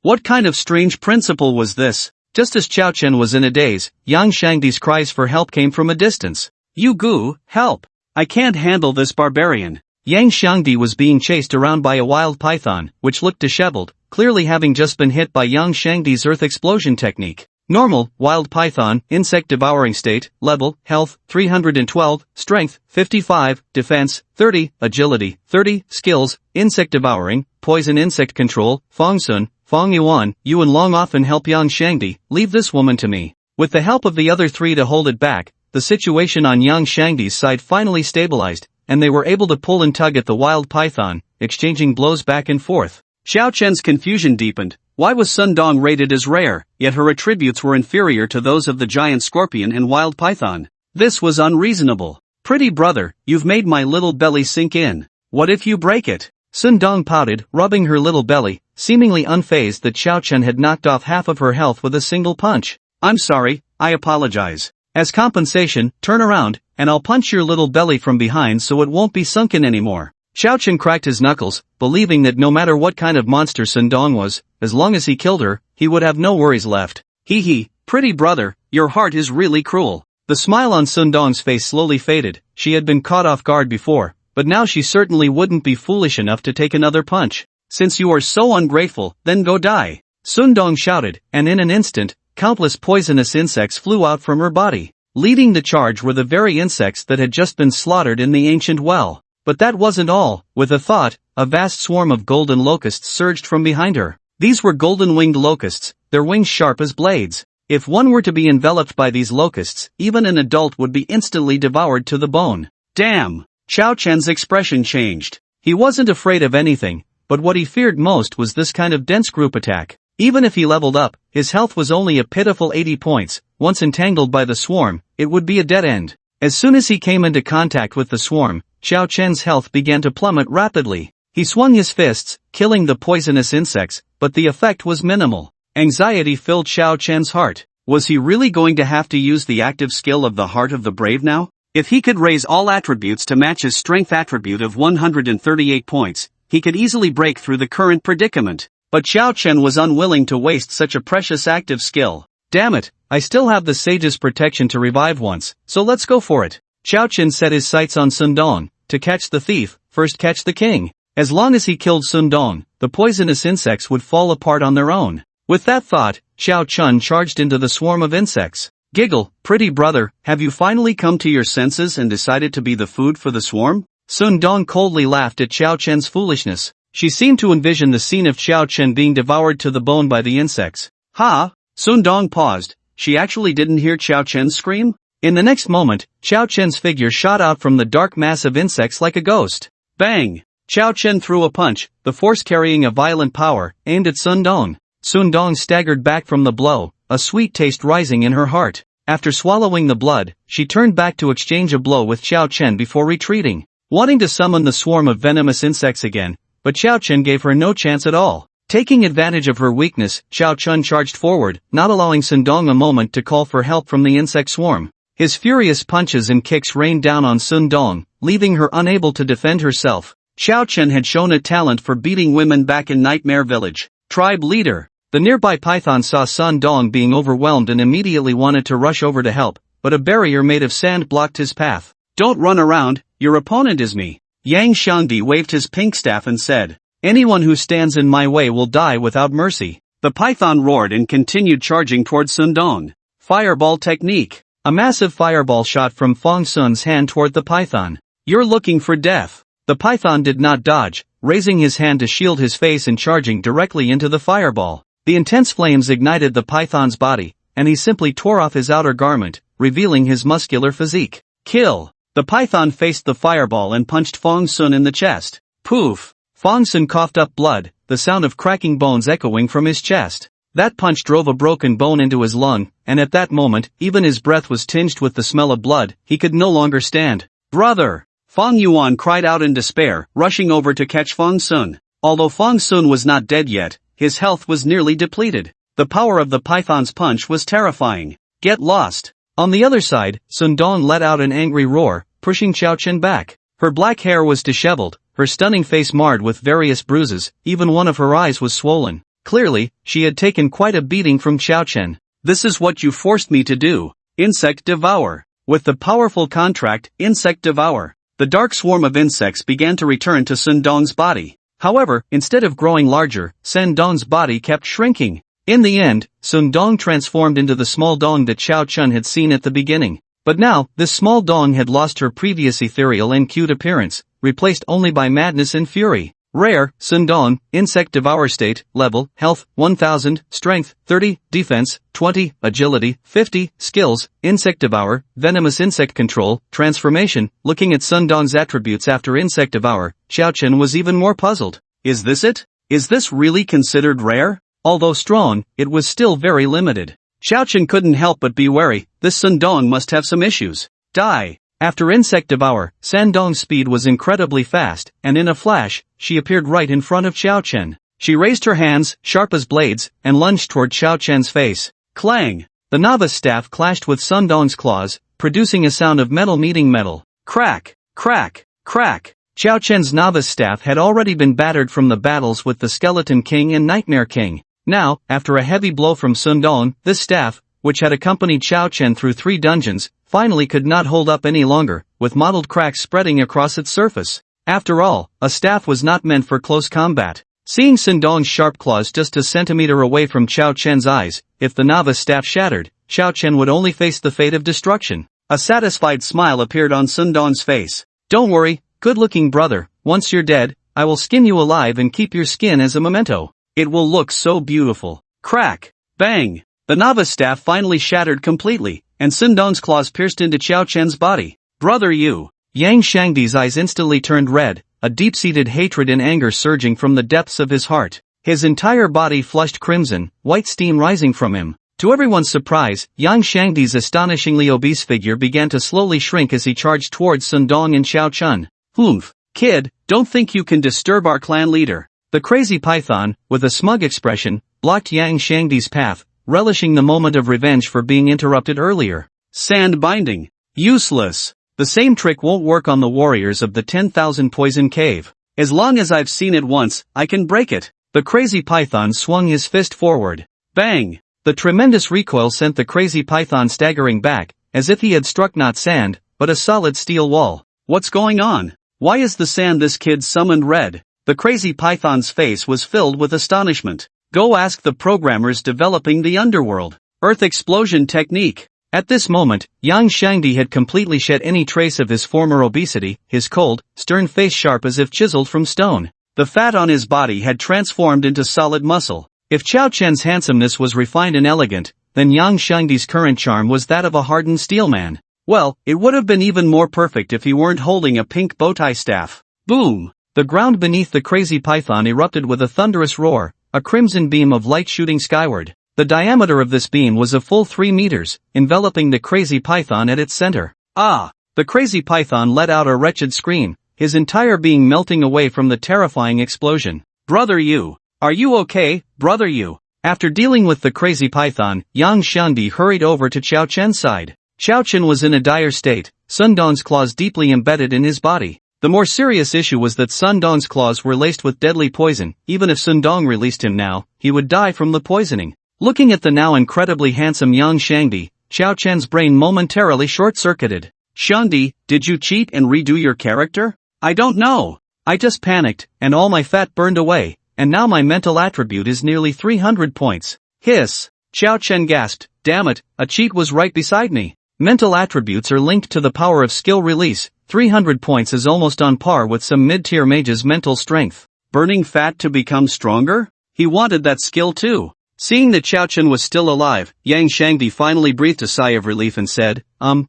What kind of strange principle was this? Just as Xiao Chen was in a daze, Yang Shangdi's cries for help came from a distance. You Gu, help! I can't handle this barbarian. Yang Shangdi was being chased around by a wild python, which looked disheveled, clearly having just been hit by Yang Shangdi's earth explosion technique. Normal, wild python, insect devouring state, level, health, 312, strength, 55, defense, 30, agility, 30, skills, insect devouring, poison insect control, Fong Sun, Fong Yuan Long often help Yang Shangdi, leave this woman to me. With the help of the other three to hold it back, the situation on Yang Shangdi's side finally stabilized, and they were able to pull and tug at the wild python, exchanging blows back and forth. Xiao Chen's confusion deepened. Why was Sundong rated as rare, yet her attributes were inferior to those of the giant scorpion and wild python? This was unreasonable. Pretty brother, you've made my little belly sink in. What if you break it? Sundong pouted, rubbing her little belly, seemingly unfazed that Xiao Chen had knocked off half of her health with a single punch. I'm sorry, I apologize. As compensation, turn around, and I'll punch your little belly from behind so it won't be sunken anymore. Xiao Chen cracked his knuckles, believing that no matter what kind of monster Sundong was, as long as he killed her, he would have no worries left. Hee, pretty brother, your heart is really cruel. The smile on Sundong's face slowly faded. She had been caught off guard before, but now she certainly wouldn't be foolish enough to take another punch. Since you are so ungrateful, then go die. Sundong shouted, and in an instant, countless poisonous insects flew out from her body. Leading the charge were the very insects that had just been slaughtered in the ancient well. But that wasn't all. With a thought, a vast swarm of golden locusts surged from behind her. These were golden-winged locusts, their wings sharp as blades. If one were to be enveloped by these locusts, even an adult would be instantly devoured to the bone. Damn! Xiao Chen's expression changed. He wasn't afraid of anything, but what he feared most was this kind of dense group attack. Even if he leveled up, his health was only a pitiful 80 points. Once entangled by the swarm, it would be a dead end. As soon as he came into contact with the swarm, Xiao Chen's health began to plummet rapidly. He swung his fists, killing the poisonous insects, but the effect was minimal. Anxiety filled Xiao Chen's heart. Was he really going to have to use the active skill of the Heart of the Brave now? If he could raise all attributes to match his strength attribute of 138 points, he could easily break through the current predicament. But Xiao Chen was unwilling to waste such a precious active skill. Damn it, I still have the sage's protection to revive once, so let's go for it. Xiao Chen set his sights on Sundong. To catch the thief, first catch the king. As long as he killed Sundong, the poisonous insects would fall apart on their own. With that thought, Xiao Chen charged into the swarm of insects. Giggle, pretty brother, have you finally come to your senses and decided to be the food for the swarm? Sundong coldly laughed at Xiao Chen's foolishness. She seemed to envision the scene of Xiao Chen being devoured to the bone by the insects. Ha! Sundong paused. She actually didn't hear Xiao Chen scream? In the next moment, Xiao Chen's figure shot out from the dark mass of insects like a ghost. Bang! Xiao Chen threw a punch, the force carrying a violent power, aimed at Sundong. Sundong staggered back from the blow, a sweet taste rising in her heart. After swallowing the blood, she turned back to exchange a blow with Xiao Chen before retreating, wanting to summon the swarm of venomous insects again, but Xiao Chen gave her no chance at all. Taking advantage of her weakness, Xiao Chen charged forward, not allowing Sundong a moment to call for help from the insect swarm. His furious punches and kicks rained down on Sundong, leaving her unable to defend herself. Xiao Chen had shown a talent for beating women back in Nightmare Village. Tribe leader. The nearby python saw Sundong being overwhelmed and immediately wanted to rush over to help, but a barrier made of sand blocked his path. Don't run around, your opponent is me. Yang Xiangdi waved his pink staff and said, anyone who stands in my way will die without mercy. The python roared and continued charging towards Sundong. Fireball technique. A massive fireball shot from Fong Sun's hand toward the python. You're looking for death. The python did not dodge, raising his hand to shield his face and charging directly into the fireball. The intense flames ignited the python's body, and he simply tore off his outer garment, revealing his muscular physique. Kill! The python faced the fireball and punched Fong Sun in the chest. Poof! Fong Sun coughed up blood, the sound of cracking bones echoing from his chest. That punch drove a broken bone into his lung, and at that moment, even his breath was tinged with the smell of blood. He could no longer stand. Brother! Fong Yuan cried out in despair, rushing over to catch Fong Sun. Although Fong Sun was not dead yet, his health was nearly depleted. The power of the python's punch was terrifying. Get lost! On the other side, Sundong let out an angry roar, pushing Xiao Chen back. Her black hair was disheveled, her stunning face marred with various bruises, even one of her eyes was swollen. Clearly, she had taken quite a beating from Xiao Chen. This is what you forced me to do. Insect devour. With the powerful contract, insect devour, the dark swarm of insects began to return to Sundong's body. However, instead of growing larger, Sundong's body kept shrinking. In the end, Sundong transformed into the small dong that Xiao Chen had seen at the beginning. But now, this small dong had lost her previous ethereal and cute appearance, replaced only by madness and fury. Rare, Sundong, Insect Devour State, Level, Health, 1000, Strength, 30, Defense, 20, Agility, 50, Skills, Insect Devour, Venomous Insect Control, Transformation. Looking at Sundong's attributes after Insect Devour, Xiao Chen was even more puzzled. Is this it? Is this really considered rare? Although strong, it was still very limited. Xiao Chen couldn't help but be wary. This Sundong must have some issues. Die! After Insect Devour, Sandong's speed was incredibly fast, and in a flash, she appeared right in front of Xiao Chen. She raised her hands, sharp as blades, and lunged toward Xiao Chen's face. Clang! The novice staff clashed with Sundong's claws, producing a sound of metal meeting metal. Crack! Crack! Crack! Xiao Chen's novice staff had already been battered from the battles with the Skeleton King and Nightmare King. Now, after a heavy blow from Sundong, this staff, which had accompanied Xiao Chen through 3 dungeons, finally could not hold up any longer, with mottled cracks spreading across its surface. After all, a staff was not meant for close combat. Seeing Sundong's sharp claws just a centimeter away from Xiao Chen's eyes, if the novice staff shattered, Xiao Chen would only face the fate of destruction. A satisfied smile appeared on Sundong's face. Don't worry, good-looking brother, once you're dead, I will skin you alive and keep your skin as a memento. It will look so beautiful. Crack! Bang! The novice staff finally shattered completely, and Sundong's claws pierced into Xiao Chen's body. Brother you! Yang Shangdi's eyes instantly turned red, a deep-seated hatred and anger surging from the depths of his heart. His entire body flushed crimson, white steam rising from him. To everyone's surprise, Yang Shangdi's astonishingly obese figure began to slowly shrink as he charged towards Sundong and Xiao Chen. Humph! Kid, don't think you can disturb our clan leader. The crazy python, with a smug expression, blocked Yang Shangdi's path, relishing the moment of revenge for being interrupted earlier. Sand binding. Useless. The same trick won't work on the warriors of the 10,000 Poison Cave. As long as I've seen it once, I can break it. The crazy python swung his fist forward. Bang! The tremendous recoil sent the crazy python staggering back, as if he had struck not sand, but a solid steel wall. What's going on? Why is the sand this kid summoned red? The crazy python's face was filled with astonishment. Go ask the programmers developing the underworld. Earth explosion technique. At this moment, Yang Shangdi had completely shed any trace of his former obesity, his cold, stern face sharp as if chiseled from stone. The fat on his body had transformed into solid muscle. If Xiao Chen's handsomeness was refined and elegant, then Yang Shangdi's current charm was that of a hardened steelman. Well, it would have been even more perfect if he weren't holding a pink bowtie staff. Boom! The ground beneath the crazy python erupted with a thunderous roar, a crimson beam of light shooting skyward. The diameter of this beam was a full 3 meters, enveloping the crazy python at its center. Ah! The crazy python let out a wretched scream, his entire being melting away from the terrifying explosion. Brother you! Are you okay, brother you? After dealing with the crazy python, Yang Shangdi hurried over to Xiao Chen's side. Xiao Chen was in a dire state, Sundong's claws deeply embedded in his body. The more serious issue was that Sundong's claws were laced with deadly poison. Even if Sundong released him now, he would die from the poisoning. Looking at the now incredibly handsome Yang Shangdi, Xiao Chen's brain momentarily short-circuited. Shangdi, did you cheat and redo your character? I don't know. I just panicked, and all my fat burned away, and now my mental attribute is nearly 300 points. Hiss! Xiao Chen gasped, damn it, a cheat was right beside me. Mental attributes are linked to the power of skill release. 300 points is almost on par with some mid-tier mages' mental strength. Burning fat to become stronger? He wanted that skill too. Seeing that Xiao Chen was still alive, Yang Shangdi finally breathed a sigh of relief and said,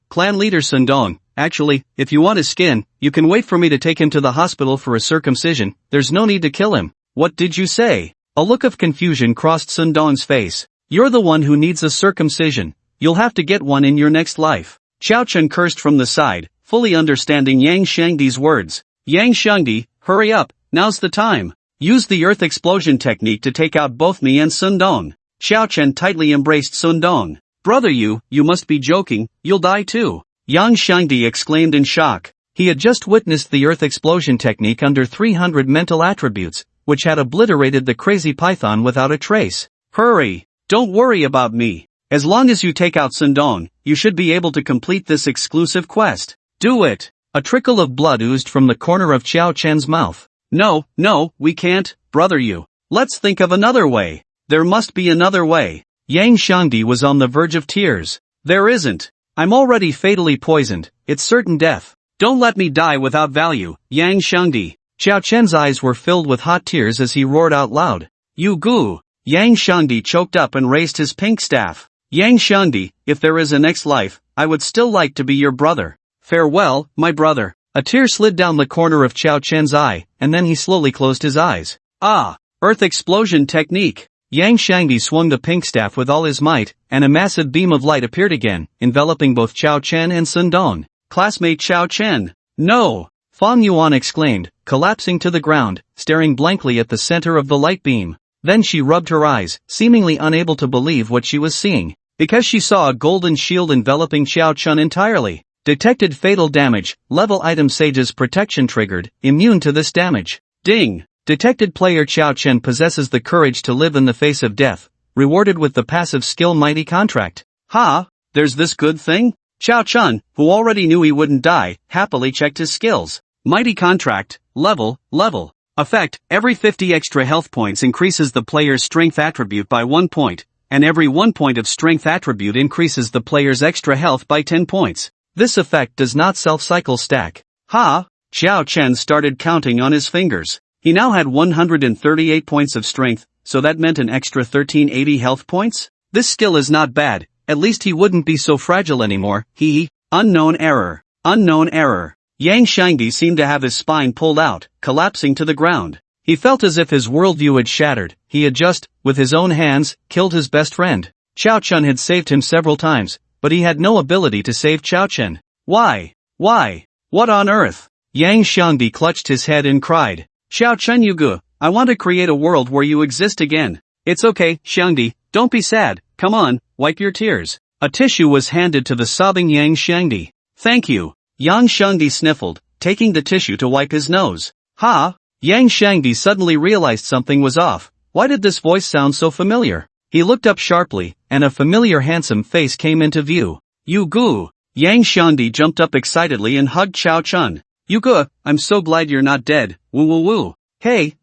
Clan leader Sundong, actually, if you want his skin, you can wait for me to take him to the hospital for a circumcision, there's no need to kill him. What did you say? A look of confusion crossed Sundong's face. You're the one who needs a circumcision. You'll have to get one in your next life. Xiao Chen cursed from the side, fully understanding Yang Shangdi's words. Yang Shangdi, hurry up, now's the time. Use the earth explosion technique to take out both me and Sundong. Xiao Chen tightly embraced Sundong. Brother you must be joking, you'll die too. Yang Shangdi exclaimed in shock. He had just witnessed the earth explosion technique under 300 mental attributes, which had obliterated the crazy python without a trace. Hurry! Don't worry about me. As long as you take out Sundong, you should be able to complete this exclusive quest. Do it! A trickle of blood oozed from the corner of Xiao Chen's mouth. No, we can't, brother you. Let's think of another way. There must be another way. Yang Shangdi was on the verge of tears. There isn't. I'm already fatally poisoned, it's certain death. Don't let me die without value, Yang Shangdi. Xiao Chen's eyes were filled with hot tears as he roared out loud. You goo! Yang Shangdi choked up and raised his pink staff. Yang Shangdi, if there is a next life, I would still like to be your brother. Farewell, my brother. A tear slid down the corner of Xiao Chen's eye, and then he slowly closed his eyes. Ah! Earth explosion technique. Yang Shangdi swung the pink staff with all his might, and a massive beam of light appeared again, enveloping both Chao Chen and Sun Dong. Classmate Chao Chen. No! Fang Yuan exclaimed, collapsing to the ground, staring blankly at the center of the light beam. Then she rubbed her eyes, seemingly unable to believe what she was seeing, because she saw a golden shield enveloping Chao Chen entirely. Detected fatal damage, level item Sage's protection triggered, immune to this damage. Ding! Detected player Chao Chen possesses the courage to live in the face of death, rewarded with the passive skill Mighty Contract. Ha! There's this good thing? Chao Chen, who already knew he wouldn't die, happily checked his skills. Mighty Contract, level. Effect, every 50 extra health points increases the player's strength attribute by 1 point, and every 1 point of strength attribute increases the player's extra health by 10 points. This effect does not self-cycle stack. Ha! Chao Chen started counting on his fingers. He now had 138 points of strength, so that meant an extra 1380 health points? This skill is not bad, at least he wouldn't be so fragile anymore. Unknown error. Yang Shangdi seemed to have his spine pulled out, collapsing to the ground. He felt as if his worldview had shattered. He had just, with his own hands, killed his best friend. Chao Chen had saved him several times, but he had no ability to save Chao Chen. Why? What on earth? Yang Shangdi clutched his head and cried. Chao Chen Yugu, I want to create a world where you exist again. It's okay, Shangdi, don't be sad, come on, wipe your tears. A tissue was handed to the sobbing Yang Shangdi. Thank you. Yang Shangdi sniffled, taking the tissue to wipe his nose. Ha! Yang Shangdi suddenly realized something was off. Why did this voice sound so familiar? He looked up sharply, and a familiar handsome face came into view. Yugu! Yang Shangdi jumped up excitedly and hugged Chao Chen. Yugu, I'm so glad you're not dead, woo. Hey,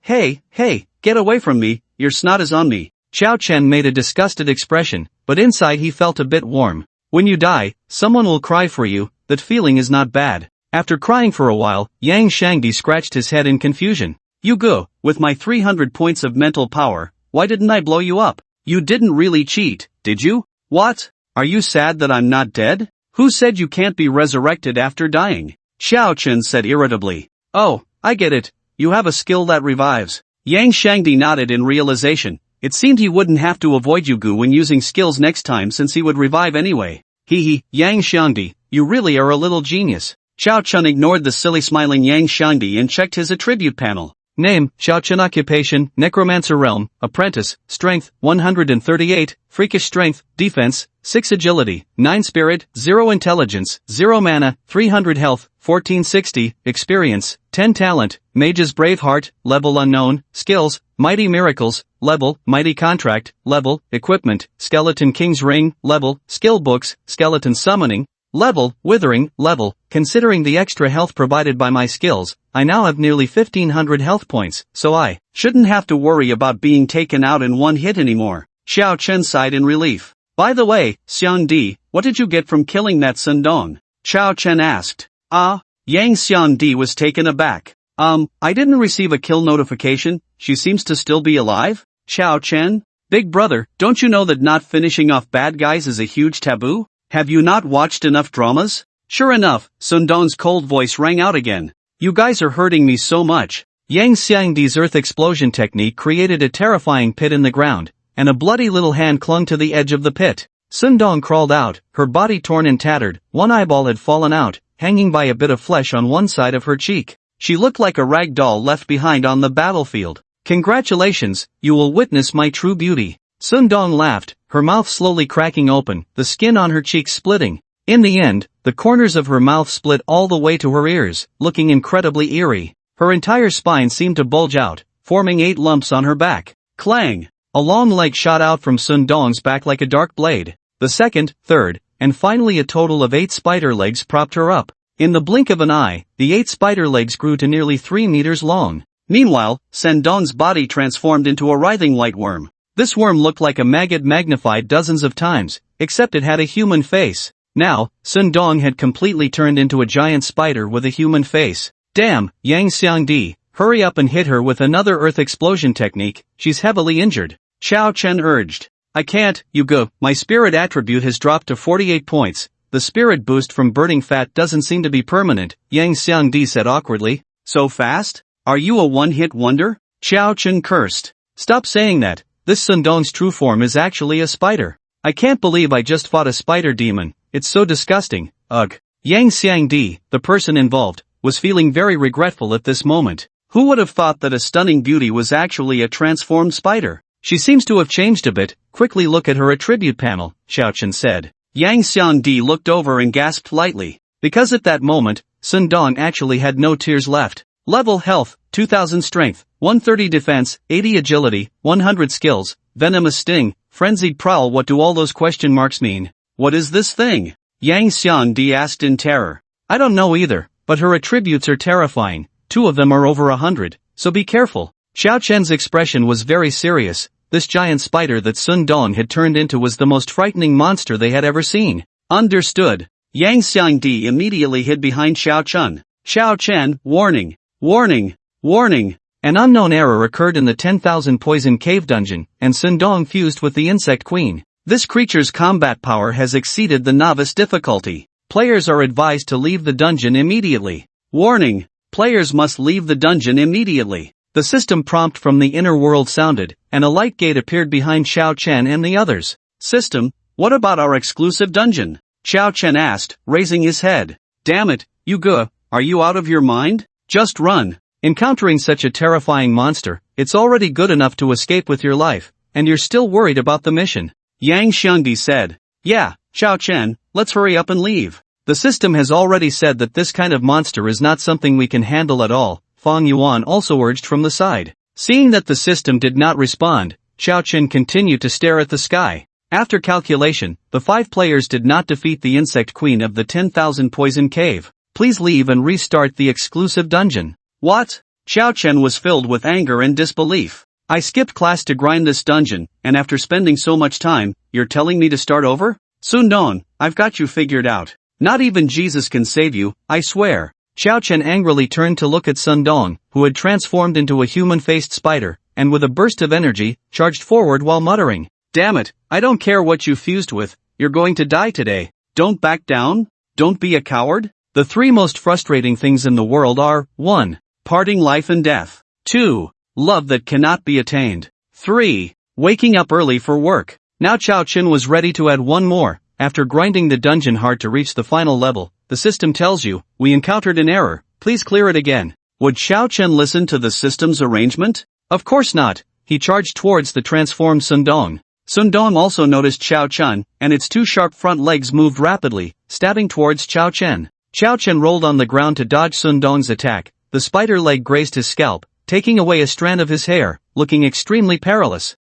get away from me, your snot is on me. Chao Chen made a disgusted expression, but inside he felt a bit warm. When you die, someone will cry for you, that feeling is not bad. After crying for a while, Yang Shangdi scratched his head in confusion. Yugu, with my 300 points of mental power, why didn't I blow you up? You didn't really cheat, did you? What? Are you sad that I'm not dead? Who said you can't be resurrected after dying? Chao Chen said irritably. Oh, I get it. You have a skill that revives. Yang Shangdi nodded in realization. It seemed he wouldn't have to avoid Yugu when using skills next time since he would revive anyway. Yang Shangdi, you really are a little genius. Chao Chen ignored the silly smiling Yang Shangdi and checked his attribute panel. Name, Chao Chen. Occupation, Necromancer. Realm, Apprentice. Strength, 138, Freakish Strength, Defense, 6 Agility, 9 Spirit, 0 Intelligence, 0 Mana, 300 Health, 1460, Experience, 10 Talent, Mage's Brave Heart, Level Unknown, Skills, Mighty Miracles, Level, Mighty Contract, Level, Equipment, Skeleton King's Ring, Level, Skill Books, Skeleton Summoning, Level, Withering, Level. Considering the extra health provided by my skills, I now have nearly 1500 health points, so I shouldn't have to worry about being taken out in one hit anymore. Chao Chen sighed in relief. By the way, Xiangdi, what did you get from killing that Sun Dong? Chao Chen asked. Yang Xiangdi was taken aback. I didn't receive a kill notification, she seems to still be alive? Chao Chen? Big brother, don't you know that not finishing off bad guys is a huge taboo? Have you not watched enough dramas? Sure enough, Sun Dong's cold voice rang out again. You guys are hurting me so much. Yang Xiangdi's earth explosion technique created a terrifying pit in the ground, and a bloody little hand clung to the edge of the pit. Sun Dong crawled out, her body torn and tattered, one eyeball had fallen out, hanging by a bit of flesh on one side of her cheek. She looked like a rag doll left behind on the battlefield. Congratulations, you will witness my true beauty. Sun Dong laughed, her mouth slowly cracking open, the skin on her cheeks splitting. In the end, the corners of her mouth split all the way to her ears, looking incredibly eerie. Her entire spine seemed to bulge out, forming 8 lumps on her back. Clang! A long leg shot out from Sun Dong's back like a dark blade. The second, third, and finally a total of 8 spider legs propped her up. In the blink of an eye, the 8 spider legs grew to nearly 3 meters long. Meanwhile, Sun Dong's body transformed into a writhing white worm. This worm looked like a maggot magnified dozens of times, except it had a human face. Now, Sun Dong had completely turned into a giant spider with a human face. Damn, Yang Xiangdi, hurry up and hit her with another earth explosion technique, she's heavily injured. Chao Chen urged. I can't, Yugu, my spirit attribute has dropped to 48 points. The spirit boost from burning fat doesn't seem to be permanent, Yang Xiangdi said awkwardly. So fast? Are you a one-hit wonder? Chao Chen cursed. Stop saying that. this Sundong's true form is actually a spider. I can't believe I just fought a spider demon, it's so disgusting, ugh. Yang Xiangdi, the person involved, was feeling very regretful at this moment. Who would have thought that a stunning beauty was actually a transformed spider? She seems to have changed a bit, quickly look at her attribute panel, Xiaochen said. Yang Xiangdi looked over and gasped lightly, because at that moment, Sundong actually had no tears left. Level health, 2000 strength, 130 defense, 80 agility, 100 skills, venomous sting, frenzied prowl. What do all those question marks mean? What is this thing? Yang Xiangdi asked in terror. I don't know either, but her attributes are terrifying, 2 of them are over 100, so be careful. Xiaochen's expression was very serious. This giant spider that Sundong had turned into was the most frightening monster they had ever seen. Understood. Yang Xiangdi immediately hid behind Xiaochen. Xiaochen, warning, warning, warning. An unknown error occurred in the 10,000 poison cave dungeon, and Sundong fused with the insect queen. This creature's combat power has exceeded the novice difficulty. Players are advised to leave the dungeon immediately. Warning, players must leave the dungeon immediately. The system prompt from the inner world sounded, and a light gate appeared behind Xiaochen and the others. System, what about our exclusive dungeon? Xiaochen asked, raising his head. Damn it, are you out of your mind? Just run. Encountering such a terrifying monster, it's already good enough to escape with your life, and you're still worried about the mission. Yang Xiangdi said. Yeah, Xiaochen, let's hurry up and leave. The system has already said that this kind of monster is not something we can handle at all. Fang Yuan also urged from the side. Seeing that the system did not respond, Xiaochen continued to stare at the sky. After calculation, the 5 players did not defeat the insect queen of the 10,000 poison cave. Please leave and restart the exclusive dungeon. What? Xiaochen was filled with anger and disbelief. I skipped class to grind this dungeon, and after spending so much time, you're telling me to start over? Sundong, I've got you figured out. Not even Jesus can save you, I swear. Xiaochen angrily turned to look at Sundong, who had transformed into a human-faced spider, and with a burst of energy, charged forward while muttering. Damn it, I don't care what you fused with, you're going to die today. Don't back down? Don't be a coward? The 3 most frustrating things in the world are, 1. Parting life and death. 2. Love that cannot be attained. 3. Waking up early for work. Now Xiaochen was ready to add one more. After grinding the dungeon hard to reach the final level, the system tells you, we encountered an error, please clear it again. Would Xiaochen listen to the system's arrangement? Of course not. He charged towards the transformed Sundong. Sundong also noticed Xiaochen, and its 2 sharp front legs moved rapidly, stabbing towards Xiaochen. Xiaochen rolled on the ground to dodge Sundong's attack. The spider leg grazed his scalp, taking away a strand of his hair, looking extremely perilous.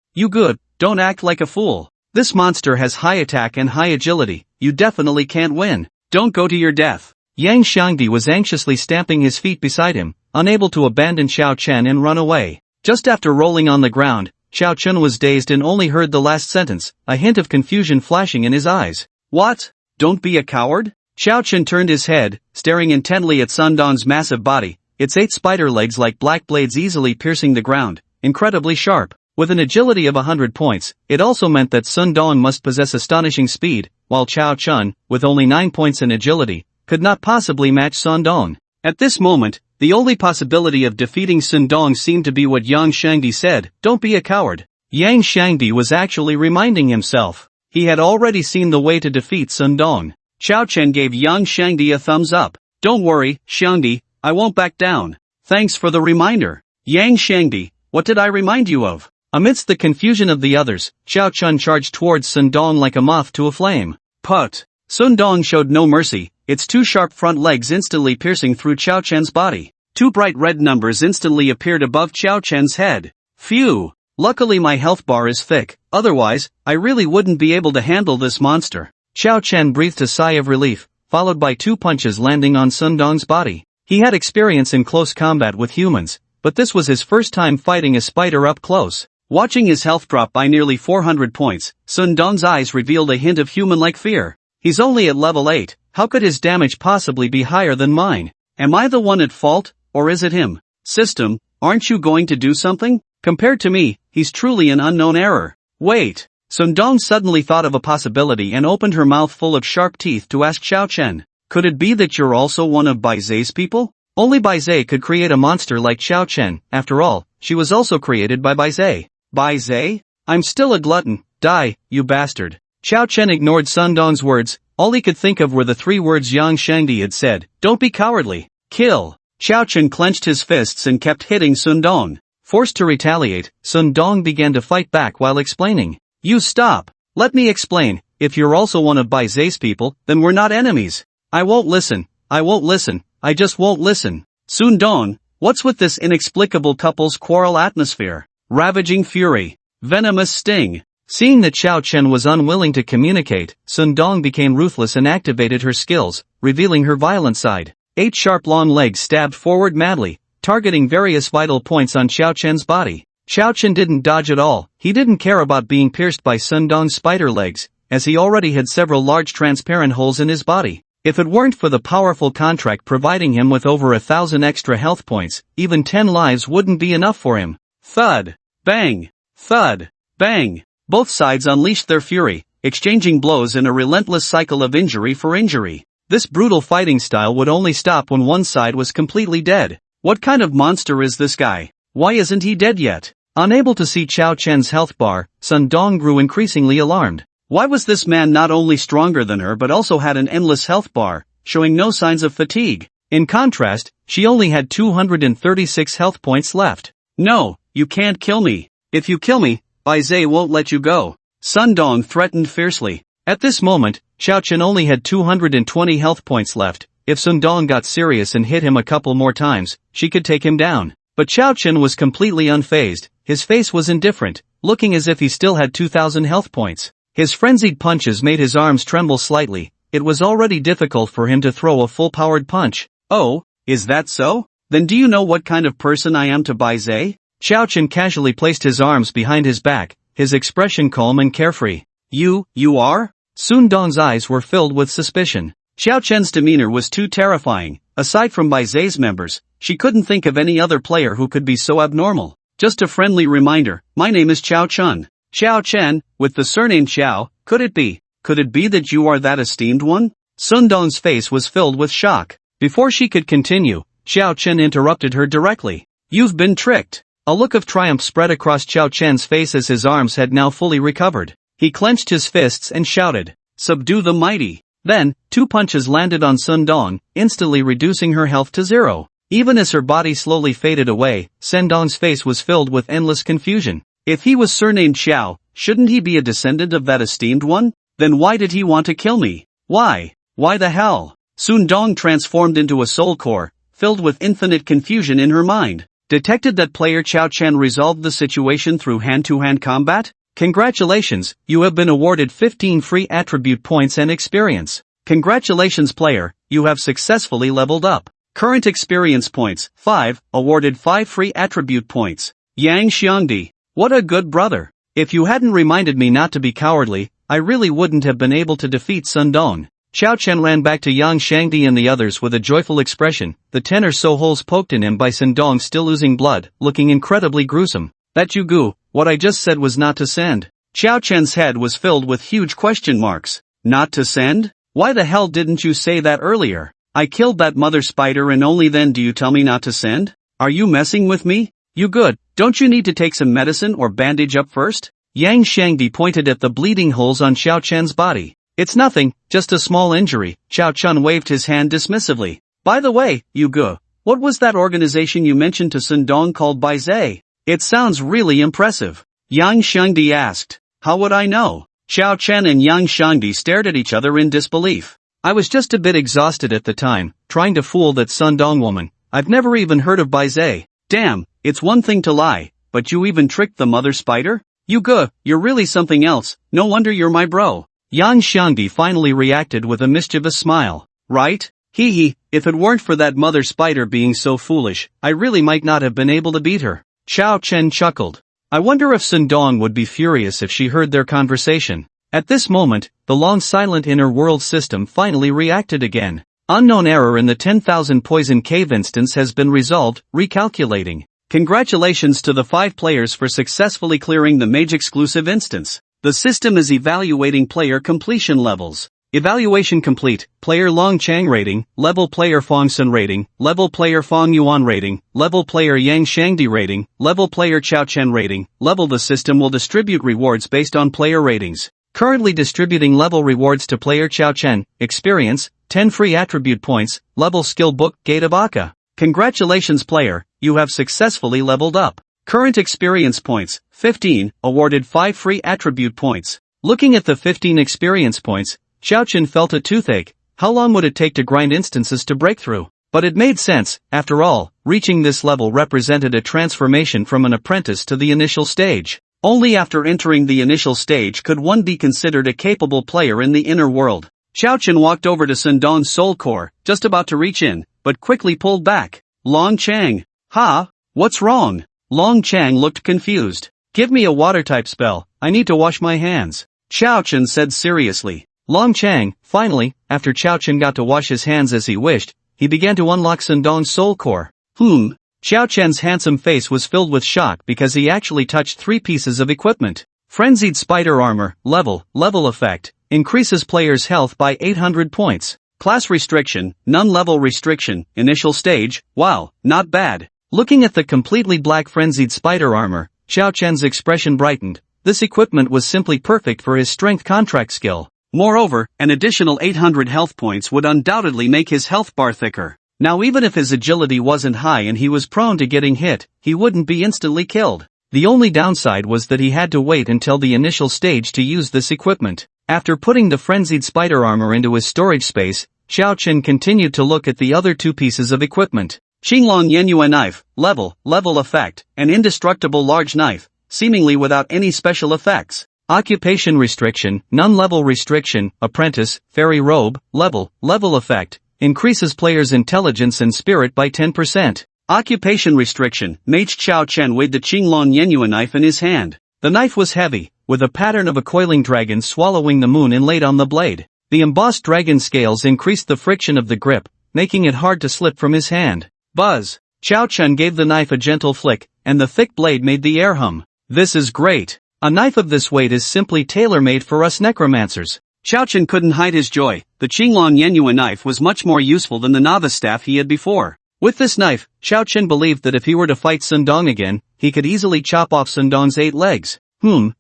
Don't act like a fool. This monster has high attack and high agility, you definitely can't win. Don't go to your death. Yang Xiangdi was anxiously stamping his feet beside him, unable to abandon Xiaochen and run away. Just after rolling on the ground, Xiaochen was dazed and only heard the last sentence, a hint of confusion flashing in his eyes. What? Don't be a coward? Xiaochen turned his head, staring intently at Sundong's massive body, its 8 spider legs like black blades easily piercing the ground, incredibly sharp. With an agility of 100 points, it also meant that Sundong must possess astonishing speed, while Xiaochen, with only 9 points in agility, could not possibly match Sundong. At this moment, the only possibility of defeating Sundong seemed to be what Yang Xiangdi said, don't be a coward. Yang Xiangdi was actually reminding himself. He had already seen the way to defeat Sundong. Xiaochen gave Yang Xiangdi a thumbs up. Don't worry, Xiangdi, I won't back down. Thanks for the reminder. Yang Xiangdi, what did I remind you of? Amidst the confusion of the others, Xiaochen charged towards Sundong like a moth to a flame. Put! Sundong showed no mercy, its 2 sharp front legs instantly piercing through Xiaochen's body. 2 bright red numbers instantly appeared above Xiaochen's head. Phew! Luckily my health bar is thick, otherwise, I really wouldn't be able to handle this monster. Xiaochen breathed a sigh of relief, followed by 2 punches landing on Sundong's body. He had experience in close combat with humans, but this was his first time fighting a spider up close. Watching his health drop by nearly 400 points, Sundong's eyes revealed a hint of human-like fear. He's only at level 8, how could his damage possibly be higher than mine? Am I the one at fault, or is it him? System, aren't you going to do something? Compared to me, he's truly an unknown error. Wait! Sundong suddenly thought of a possibility and opened her mouth full of sharp teeth to ask Xiaochen, could it be that you're also one of Baize's people? Only Baize could create a monster like Xiaochen, after all, she was also created by Baize. Baize? I'm still a glutton. Die, you bastard. Xiao Chen ignored Sun Dong's words. All he could think of were the 3 words Yang Shangdi had said. Don't be cowardly. Kill. Xiao Chen clenched his fists and kept hitting Sun Dong. Forced to retaliate, Sun Dong began to fight back while explaining. You stop. Let me explain. If you're also one of Bai Zai's people, then we're not enemies. I won't listen. I won't listen. I just won't listen. Sun Dong, what's with this inexplicable couple's quarrel atmosphere? Ravaging fury. Venomous sting. Seeing that Xiao Chen was unwilling to communicate, Sun Dong became ruthless and activated her skills, revealing her violent side. 8 sharp long legs stabbed forward madly, targeting various vital points on Xiao Chen's body. Xiao Chen didn't dodge at all. He didn't care about being pierced by Sun Dong's spider legs, as he already had several large transparent holes in his body. If it weren't for the powerful contract providing him with over 1,000 extra health points, even 10 lives wouldn't be enough for him. Thud. Bang. Thud. Bang. Both sides unleashed their fury, exchanging blows in a relentless cycle of injury for injury. This brutal fighting style would only stop when one side was completely dead. What kind of monster is this guy? Why isn't he dead yet? Unable to see Xiao Chen's health bar, Sun Dong grew increasingly alarmed. Why was this man not only stronger than her but also had an endless health bar, showing no signs of fatigue? In contrast, she only had 236 health points left. No, you can't kill me. If you kill me, Bai Zai won't let you go. Sun Dong threatened fiercely. At this moment, Xiao Chen only had 220 health points left. If Sun Dong got serious and hit him a couple more times, she could take him down. But Xiao Chen was completely unfazed. His face was indifferent, looking as if he still had 2,000 health points. His frenzied punches made his arms tremble slightly. It was already difficult for him to throw a full-powered punch. Oh, is that so? Then do you know what kind of person I am to Bai Zai? Xiao Chen casually placed his arms behind his back, his expression calm and carefree. You are? Sun Dong's eyes were filled with suspicion. Xiao Chen's demeanor was too terrifying. Aside from Bai Zai's members, she couldn't think of any other player who could be so abnormal. Just a friendly reminder, my name is Xiao Chen. Xiao Chen, with the surname Xiao, could it be that you are that esteemed one? Sun Dong's face was filled with shock. Before she could continue, Xiao Chen interrupted her directly. You've been tricked. A look of triumph spread across Xiao Chen's face as his arms had now fully recovered. He clenched his fists and shouted, "Subdue the mighty." Then, 2 punches landed on Sun Dong, instantly reducing her health to 0. Even as her body slowly faded away, Sun Dong's face was filled with endless confusion. If he was surnamed Xiao, shouldn't he be a descendant of that esteemed one? Then why did he want to kill me? Why? Why the hell? Sun Dong transformed into a soul core, filled with infinite confusion in her mind. Detected that player Xiao Chen resolved the situation through hand-to-hand combat? Congratulations, you have been awarded 15 free attribute points and experience. Congratulations player, you have successfully leveled up. Current experience points, 5, awarded 5 free attribute points. Yang Xiangdi, what a good brother. If you hadn't reminded me not to be cowardly, I really wouldn't have been able to defeat Sun Dong. Xiao Chen ran back to Yang Shangdi and the others with a joyful expression, the 10 or so holes poked in him by Sun Dong still oozing blood, looking incredibly gruesome. That you goo, what I just said was not to send. Xiao Chen's head was filled with huge question marks. Not to send? Why the hell didn't you say that earlier? I killed that mother spider and only then do you tell me not to send? Are you messing with me? You good, don't you need to take some medicine or bandage up first? Yang Shangdi pointed at the bleeding holes on Xiao Chen's body. It's nothing, just a small injury. Xiao Chen waved his hand dismissively. By the way, you go. What was that organization you mentioned to Sun Dong called Bai Zai? It sounds really impressive. Yang Shangdi asked. How would I know? Xiao Chen and Yang Shangdi stared at each other in disbelief. I was just a bit exhausted at the time, trying to fool that Sun Dong woman. I've never even heard of Bai Zai. Damn, it's one thing to lie, but you even tricked the mother spider? You go, you're really something else, no wonder you're my bro. Yang Shangdi finally reacted with a mischievous smile. Right? Hee hee, if it weren't for that mother spider being so foolish, I really might not have been able to beat her. Xiao Chen chuckled. I wonder if Sun Dong would be furious if she heard their conversation. At this moment, the long-silent inner world system finally reacted again. Unknown error in the 10,000 poison cave instance has been resolved, recalculating. Congratulations to the 5 players for successfully clearing the Mage exclusive instance. The system is evaluating player completion levels. Evaluation complete. Player Long Chang rating, level player Fong Sun rating, level player Fong Yuan rating, level player Yang Shangdi rating, level player Chao Chen rating, level. The system will distribute rewards based on player ratings. Currently distributing level rewards to player Chao Chen, experience, 10 free attribute points, level skill book, Gate of Aka. Congratulations player, you have successfully leveled up. Current experience points, 15, awarded 5 free attribute points. Looking at the 15 experience points, Xiao Chen felt a toothache. How long would it take to grind instances to break through? But it made sense, after all, reaching this level represented a transformation from an apprentice to the initial stage. Only after entering the initial stage could one be considered a capable player in the inner world. Xiao Chen walked over to Sun Dong's soul core, just about to reach in, but quickly pulled back. Long Chang. Ha? What's wrong? Long Chang looked confused. Give me a water-type spell, I need to wash my hands. Xiao Chen said seriously. Long Chang, finally, after Xiao Chen got to wash his hands as he wished, he began to unlock Sun Dong's soul core. Xiao Chen's handsome face was filled with shock because he actually touched 3 pieces of equipment. Frenzied Spider Armor, level effect, increases player's health by 800 points. Class restriction, none. Level restriction, initial stage, wow, not bad. Looking at the completely black Frenzied Spider Armor, Xiao Chen's expression brightened. This equipment was simply perfect for his strength contract skill. Moreover, an additional 800 health points would undoubtedly make his health bar thicker. Now even if his agility wasn't high and he was prone to getting hit, he wouldn't be instantly killed. The only downside was that he had to wait until the initial stage to use this equipment. After putting the Frenzied Spider Armor into his storage space, Xiao Chen continued to look at the other 2 pieces of equipment. Qinglong Yenyue Knife, level effect, an indestructible large knife, seemingly without any special effects. Occupation restriction, none. Level restriction, apprentice, fairy robe, level effect, increases player's intelligence and spirit by 10%. Occupation restriction, Mage. Xiao Chen weighed the Qinglong Yenyue knife in his hand. The knife was heavy, with a pattern of a coiling dragon swallowing the moon inlaid on the blade. The embossed dragon scales increased the friction of the grip, making it hard to slip from his hand. Buzz! Xiao Chen gave the knife a gentle flick, and the thick blade made the air hum. This is great! A knife of this weight is simply tailor-made for us necromancers. Xiao Chen couldn't hide his joy. The Qinglong Yenyue knife was much more useful than the novice staff he had before. With this knife, Xiao Chen believed that if he were to fight Sun Dong again, he could easily chop off Sun Dong's 8 legs.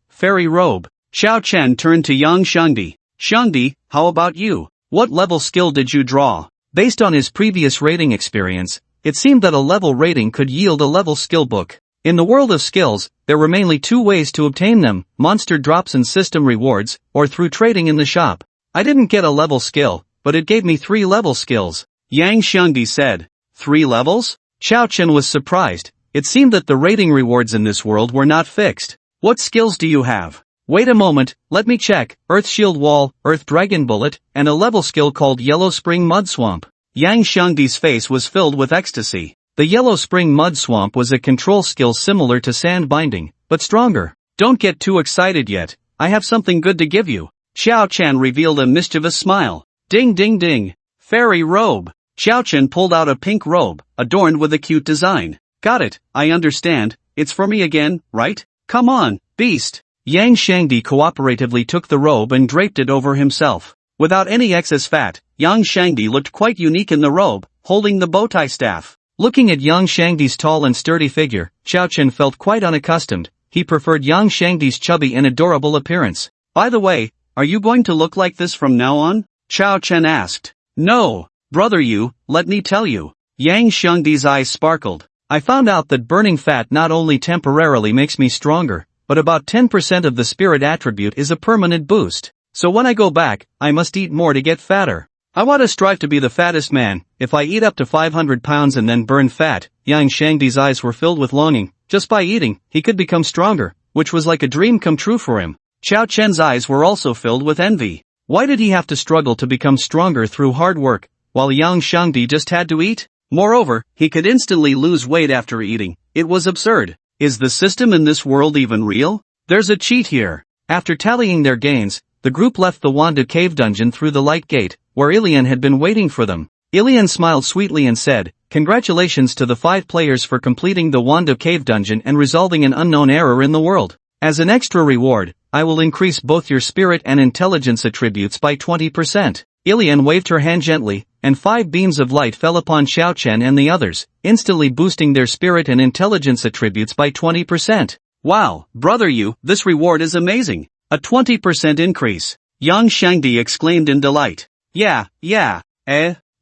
Fairy robe. Xiao Chen turned to Yang Shangdi. Shangdi, how about you? What level skill did you draw? Based on his previous rating experience, it seemed that a level rating could yield a level skill book. In the world of skills, there were mainly 2 ways to obtain them, monster drops and system rewards, or through trading in the shop. I didn't get a level skill, but it gave me 3 level skills. Yang Shangdi said. 3 levels? Xiao Chen was surprised. It seemed that the rating rewards in this world were not fixed. What skills do you have? Wait a moment, let me check. Earth Shield Wall, Earth Dragon Bullet, and a level skill called Yellow Spring Mud Swamp. Yang Shangdi's face was filled with ecstasy. The Yellow Spring Mud Swamp was a control skill similar to sand binding, but stronger. Don't get too excited yet, I have something good to give you. Xiao Chen revealed a mischievous smile. Ding ding ding. Fairy robe. Xiao Chen pulled out a pink robe, adorned with a cute design. Got it, I understand, it's for me again, right? Come on, beast. Yang Shangdi cooperatively took the robe and draped it over himself. Without any excess fat, Yang Shangdi looked quite unique in the robe, holding the bowtie staff. Looking at Yang Shangdi's tall and sturdy figure, Xiao Chen felt quite unaccustomed. He preferred Yang Shangdi's chubby and adorable appearance. By the way, are you going to look like this from now on? Xiao Chen asked. No, brother let me tell you. Yang Shangdi's eyes sparkled. I found out that burning fat not only temporarily makes me stronger, but about 10% of the spirit attribute is a permanent boost. So when I go back, I must eat more to get fatter. I want to strive to be the fattest man. If I eat up to 500 pounds and then burn fat. Yang Shangdi's eyes were filled with longing. Just by eating, he could become stronger, which was like a dream come true for him. Xiao Chen's eyes were also filled with envy. Why did he have to struggle to become stronger through hard work, while Yang Shangdi just had to eat? Moreover, he could instantly lose weight after eating. It was absurd. Is the system in this world even real? There's a cheat here. After tallying their gains, the group left the Wanda cave dungeon through the light gate, where Ilian had been waiting for them. Ilian smiled sweetly and said, "Congratulations to the 5 players for completing the Wanda cave dungeon and resolving an unknown error in the world. As an extra reward, I will increase both your spirit and intelligence attributes by 20%. Ilian waved her hand gently, and 5 beams of light fell upon Xiao Chen and the others, instantly boosting their spirit and intelligence attributes by 20%. Wow, brother you, this reward is amazing. A 20% increase. Yang Shangdi exclaimed in delight. Yeah.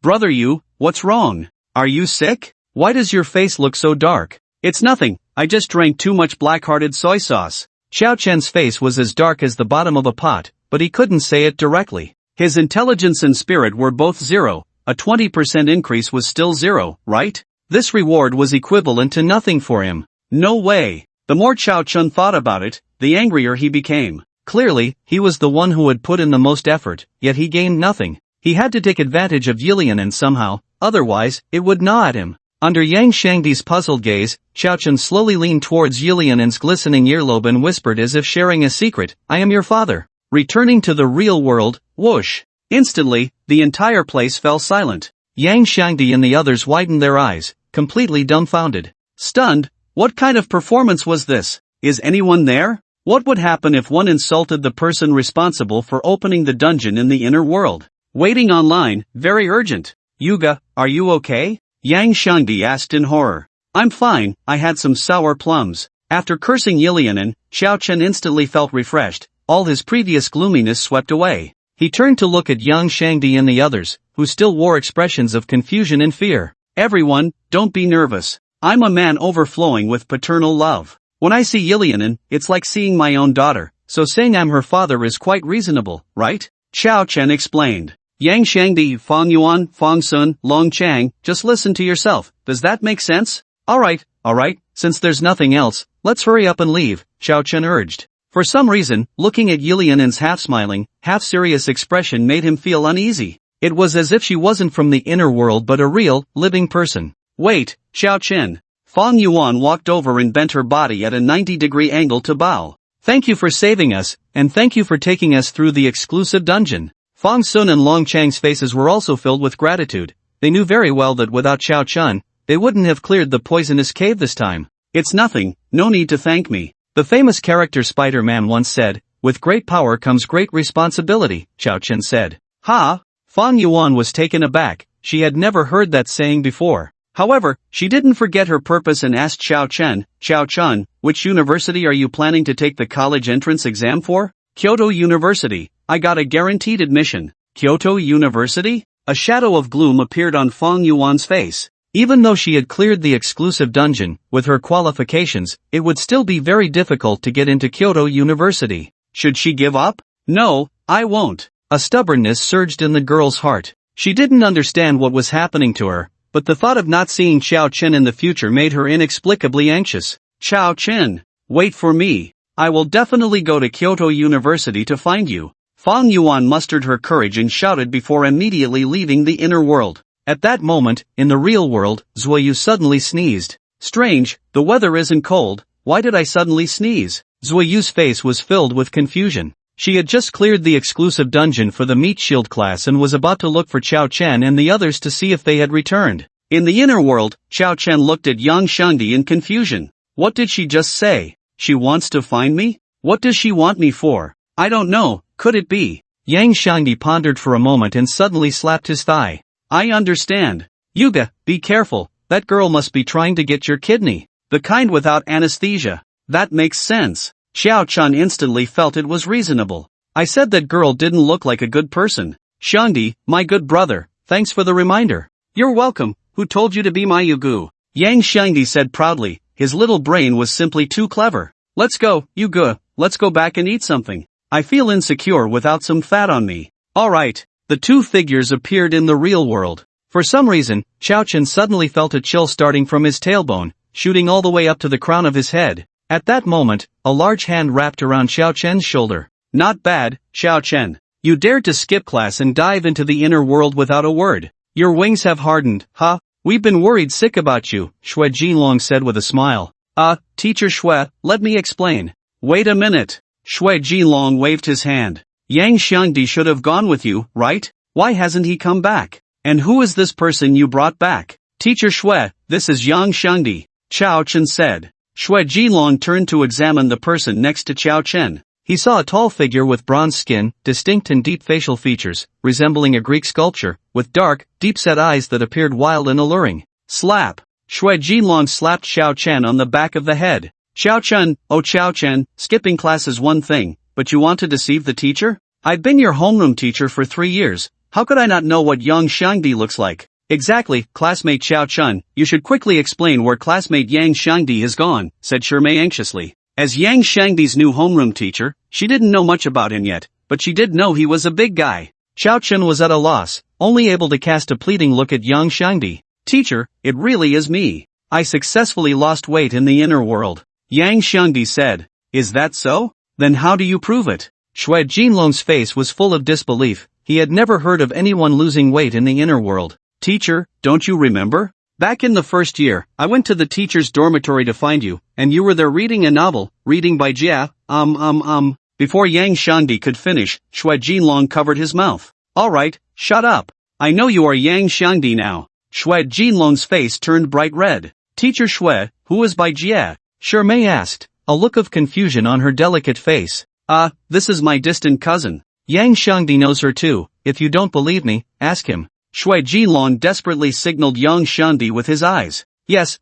Brother you, what's wrong? Are you sick? Why does your face look so dark? It's nothing, I just drank too much black-hearted soy sauce. Xiao Chen's face was as dark as the bottom of a pot, but he couldn't say it directly. His intelligence and spirit were both 0, a 20% increase was still 0, right? This reward was equivalent to nothing for him. No way. The more Xiao Chen thought about it, the angrier he became. Clearly, he was the one who had put in the most effort, yet he gained nothing. He had to take advantage of Yilianan somehow, otherwise, it would gnaw at him. Under Yang Shangdi's puzzled gaze, Xiao Chen slowly leaned towards Yilianan's glistening earlobe and whispered as if sharing a secret, I am your father. Returning to the real world, whoosh. Instantly, the entire place fell silent. Yang Shangdi and the others widened their eyes, completely dumbfounded. Stunned, what kind of performance was this? Is anyone there? What would happen if one insulted the person responsible for opening the dungeon in the inner world? Waiting online, very urgent. Yuga, are you okay? Yang Shangdi asked in horror. I'm fine, I had some sour plums. After cursing Yilianan, Xiao Chen instantly felt refreshed, all his previous gloominess swept away. He turned to look at Yang Shangdi and the others, who still wore expressions of confusion and fear. Everyone, don't be nervous. I'm a man overflowing with paternal love. When I see Yilianan, it's like seeing my own daughter, so saying I'm her father is quite reasonable, right? Xiao Chen explained. Yang Shangdi, Fang Yuan, Fang Sun, Long Chang, just listen to yourself, does that make sense? Alright, since there's nothing else, let's hurry up and leave, Xiao Chen urged. For some reason, looking at Yilianan's half-smiling, half-serious expression made him feel uneasy. It was as if she wasn't from the inner world but a real, living person. Wait, Xiao Chen. Fang Yuan walked over and bent her body at a 90-degree angle to bow. Thank you for saving us, and thank you for taking us through the exclusive dungeon. Fang Sun and Long Chang's faces were also filled with gratitude. They knew very well that without Xiao Chen, they wouldn't have cleared the poisonous cave this time. It's nothing, no need to thank me. The famous character Spider-Man once said, with great power comes great responsibility, Xiao Chen said. Ha! Fang Yuan was taken aback, she had never heard that saying before. However, she didn't forget her purpose and asked Xiao Chen, which university are you planning to take the college entrance exam for? Kyoto University, I got a guaranteed admission. Kyoto University? A shadow of gloom appeared on Fang Yuan's face. Even though she had cleared the exclusive dungeon, with her qualifications, it would still be very difficult to get into Kyoto University. Should she give up? No, I won't. A stubbornness surged in the girl's heart. She didn't understand what was happening to her, but the thought of not seeing Xiao Chen in the future made her inexplicably anxious. Xiao Chen, wait for me. I will definitely go to Kyoto University to find you. Fang Yuan mustered her courage and shouted before immediately leaving the inner world. At that moment, in the real world, Zuoyu suddenly sneezed. Strange, the weather isn't cold, why did I suddenly sneeze? Zuoyu's face was filled with confusion. She had just cleared the exclusive dungeon for the Meat Shield class and was about to look for Xiao Chen and the others to see if they had returned. In the inner world, Xiao Chen looked at Yang Shangdi in confusion. What did she just say? She wants to find me? What does she want me for? I don't know, could it be? Yang Shangdi pondered for a moment and suddenly slapped his thigh. I understand. Yuga, be careful, that girl must be trying to get your kidney. The kind without anesthesia. That makes sense. Xiao Chen instantly felt it was reasonable. I said that girl didn't look like a good person. Shangdi, my good brother, thanks for the reminder. You're welcome, who told you to be my Yugu? Yang Shangdi said proudly, his little brain was simply too clever. Let's go, Yuga, let's go back and eat something. I feel insecure without some fat on me. Alright. The two figures appeared in the real world. For some reason, Xiao Chen suddenly felt a chill starting from his tailbone, shooting all the way up to the crown of his head. At that moment, a large hand wrapped around Xiao Chen's shoulder. Not bad, Xiao Chen. You dared to skip class and dive into the inner world without a word. Your wings have hardened, huh? We've been worried sick about you, Shui Jinlong said with a smile. Teacher Shui, let me explain. Wait a minute. Shui Jinlong waved his hand. Yang Shangdi should have gone with you, right? Why hasn't he come back? And who is this person you brought back? Teacher Shui, this is Yang Shangdi, Xiao Chen said. Shui Jinlong turned to examine the person next to Xiao Chen. He saw a tall figure with bronze skin, distinct and deep facial features, resembling a Greek sculpture, with dark, deep-set eyes that appeared wild and alluring. Slap! Shui Jinlong slapped Xiao Chen on the back of the head. Xiao Chen, oh Xiao Chen, skipping class is one thing, but you want to deceive the teacher? I've been your homeroom teacher for 3 years, how could I not know what Yang Xiangdi looks like? Exactly, classmate Xiao Chen, you should quickly explain where classmate Yang Xiangdi has gone, said Shirmei anxiously. As Yang Xiangdi's new homeroom teacher, she didn't know much about him yet, but she did know he was a big guy. Xiao Chen was at a loss, only able to cast a pleading look at Yang Xiangdi. Teacher, it really is me. I successfully lost weight in the inner world. Yang Xiangdi said. Is that so? Then how do you prove it? Shui Jinlong's face was full of disbelief. He had never heard of anyone losing weight in the inner world. Teacher, don't you remember? Back in the first year, I went to the teacher's dormitory to find you, and you were there reading a novel, reading by Jia, Before Yang Xiangdi could finish, Shui Jinlong covered his mouth. Alright, shut up. I know you are Yang Xiangdi now. Shui Jinlong's face turned bright red. Teacher Shui, who is by Jia? Shirmei asked, a look of confusion on her delicate face. This is my distant cousin. Yang Xiangdi knows her too. If you don't believe me, ask him. Shui Jinlong desperately signaled Yang Xiangdi with his eyes. Yes,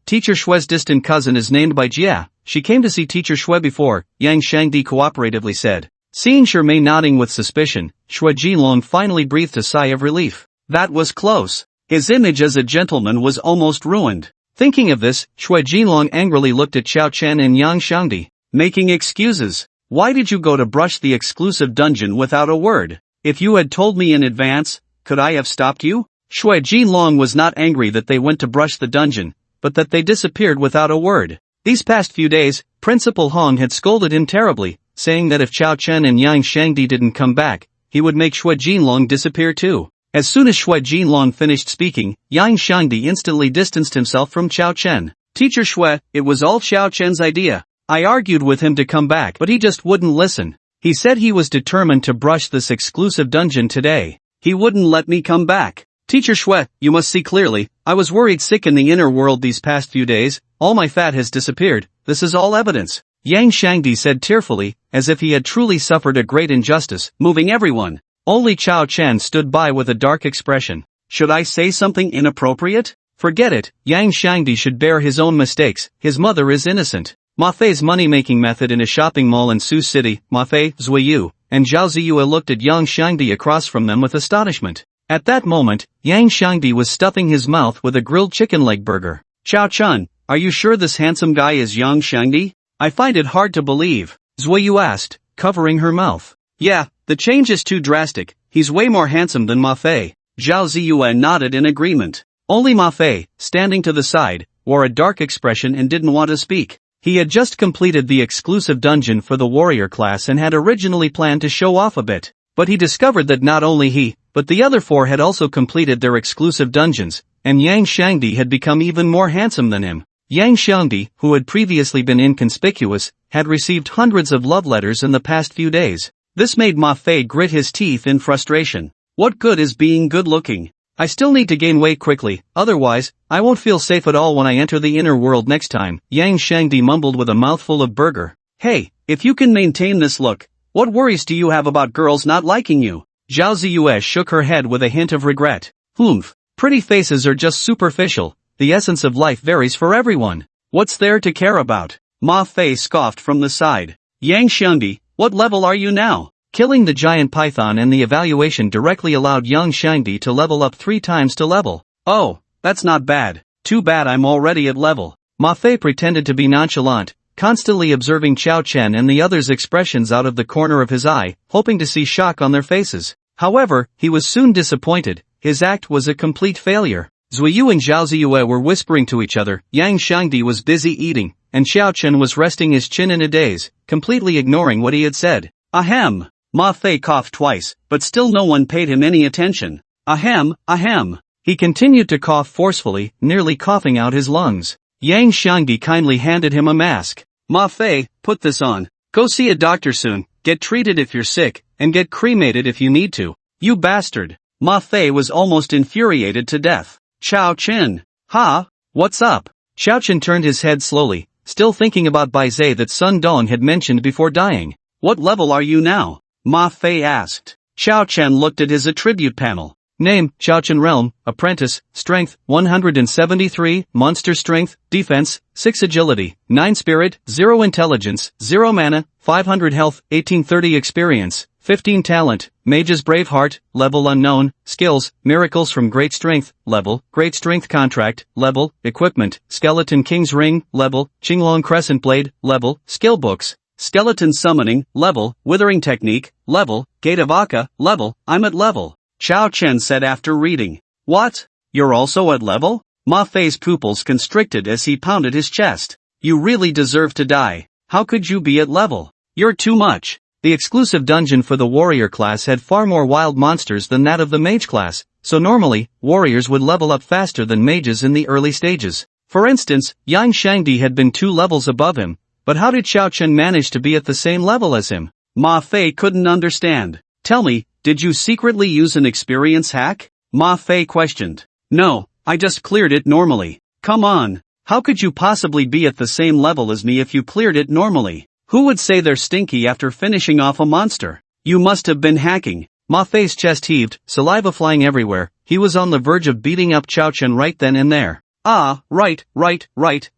Teacher Shui's distant cousin is named by Jia. She came to see Teacher Shui before, Yang Xiangdi cooperatively said. Seeing Shirmei nodding with suspicion, Shui Jinlong finally breathed a sigh of relief. That was close. His image as a gentleman was almost ruined. Thinking of this, Shui Jinlong angrily looked at Xiao Chen and Yang Xiangdi. Making excuses. Why did you go to brush the exclusive dungeon without a word? If you had told me in advance, could I have stopped you? Shui Jinlong was not angry that they went to brush the dungeon, but that they disappeared without a word. These past few days, Principal Hong had scolded him terribly, saying that if Xiao Chen and Yang Xiangdi didn't come back, he would make Shui Jinlong disappear too. As soon as Shui Jinlong finished speaking, Yang Xiangdi instantly distanced himself from Xiao Chen. Teacher Shui, it was all Xiao Chen's idea. I argued with him to come back, but he just wouldn't listen. He said he was determined to brush this exclusive dungeon today. He wouldn't let me come back. Teacher Shui, you must see clearly, I was worried sick in the inner world these past few days, all my fat has disappeared, this is all evidence. Yang Xiangdi said tearfully, as if he had truly suffered a great injustice, moving everyone. Only Xiao Chen stood by with a dark expression. Should I say something inappropriate? Forget it, Yang Xiangdi should bear his own mistakes, his mother is innocent. Ma Fei's money-making method in a shopping mall in Sioux City, Ma Fei, Zuiyu, and Zhao Ziyue looked at Yang Xiangdi across from them with astonishment. At that moment, Yang Xiangdi was stuffing his mouth with a grilled chicken leg burger. Xiao Chen, are you sure this handsome guy is Yang Xiangdi? I find it hard to believe, Zuiyu asked, covering her mouth. Yeah, the change is too drastic, he's way more handsome than Ma Fei. Zhao Ziyue nodded in agreement. Only Ma Fei, standing to the side, wore a dark expression and didn't want to speak. He had just completed the exclusive dungeon for the warrior class and had originally planned to show off a bit. But he discovered that not only he, but the other 4 had also completed their exclusive dungeons, and Yang Xiangdi had become even more handsome than him. Yang Xiangdi, who had previously been inconspicuous, had received hundreds of love letters in the past few days. This made Ma Fei grit his teeth in frustration. What good is being good-looking? I still need to gain weight quickly, otherwise, I won't feel safe at all when I enter the inner world next time, Yang Xiangdi mumbled with a mouthful of burger. Hey, if you can maintain this look, what worries do you have about girls not liking you? Zhao Ziyue shook her head with a hint of regret. Pretty faces are just superficial, the essence of life varies for everyone. What's there to care about? Ma Fei scoffed from the side. Yang Xiangdi, what level are you now? Killing the giant python and the evaluation directly allowed Yang Xiangdi to level up 3 times to level. Oh, that's not bad. Too bad I'm already at level. Ma Fei pretended to be nonchalant, constantly observing Xiao Chen and the others' expressions out of the corner of his eye, hoping to see shock on their faces. However, he was soon disappointed, his act was a complete failure. Zuiyu and Zhao Ziyue were whispering to each other, Yang Xiangdi was busy eating, and Xiao Chen was resting his chin in a daze, completely ignoring what he had said. Ahem! Ma Fei coughed twice, but still no one paid him any attention. Ahem, ahem. He continued to cough forcefully, nearly coughing out his lungs. Yang Xiangdi kindly handed him a mask. Ma Fei, put this on. Go see a doctor soon, get treated if you're sick, and get cremated if you need to. You bastard. Ma Fei was almost infuriated to death. Xiao Chen. Ha? What's up? Xiao Chen turned his head slowly, still thinking about Baizé that Sun Dong had mentioned before dying. What level are you now? Ma Fei asked. Xiao Chen looked at his attribute panel. Name, Xiao Chen Realm, Apprentice, Strength, 173, Monster Strength, Defense, 6 Agility, 9 Spirit, 0 Intelligence, 0 Mana, 500 Health, 1830 Experience, 15 Talent, Mage's Braveheart, Level Unknown, Skills, Miracles from Great Strength, Level, Great Strength Contract, Level, Equipment, Skeleton King's Ring, Level, Qinglong Crescent Blade, Level, Skill Books, Skeleton Summoning, Level, Withering Technique, Level, Gate of Akka, Level, I'm at level. Xiao Chen said after reading. What? You're also at level? Ma Fei's pupils constricted as he pounded his chest. You really deserve to die. How could you be at level? You're too much. The exclusive dungeon for the warrior class had far more wild monsters than that of the mage class, so normally, warriors would level up faster than mages in the early stages. For instance, Yang Shangdi had been 2 levels above him, but how did Xiao Chen manage to be at the same level as him? Ma Fei couldn't understand. Tell me, did you secretly use an experience hack? Ma Fei questioned. No, I just cleared it normally. Come on. How could you possibly be at the same level as me if you cleared it normally? Who would say they're stinky after finishing off a monster? You must have been hacking. Ma Fei's chest heaved, saliva flying everywhere. He was on the verge of beating up Xiao Chen right then and there. Ah, right,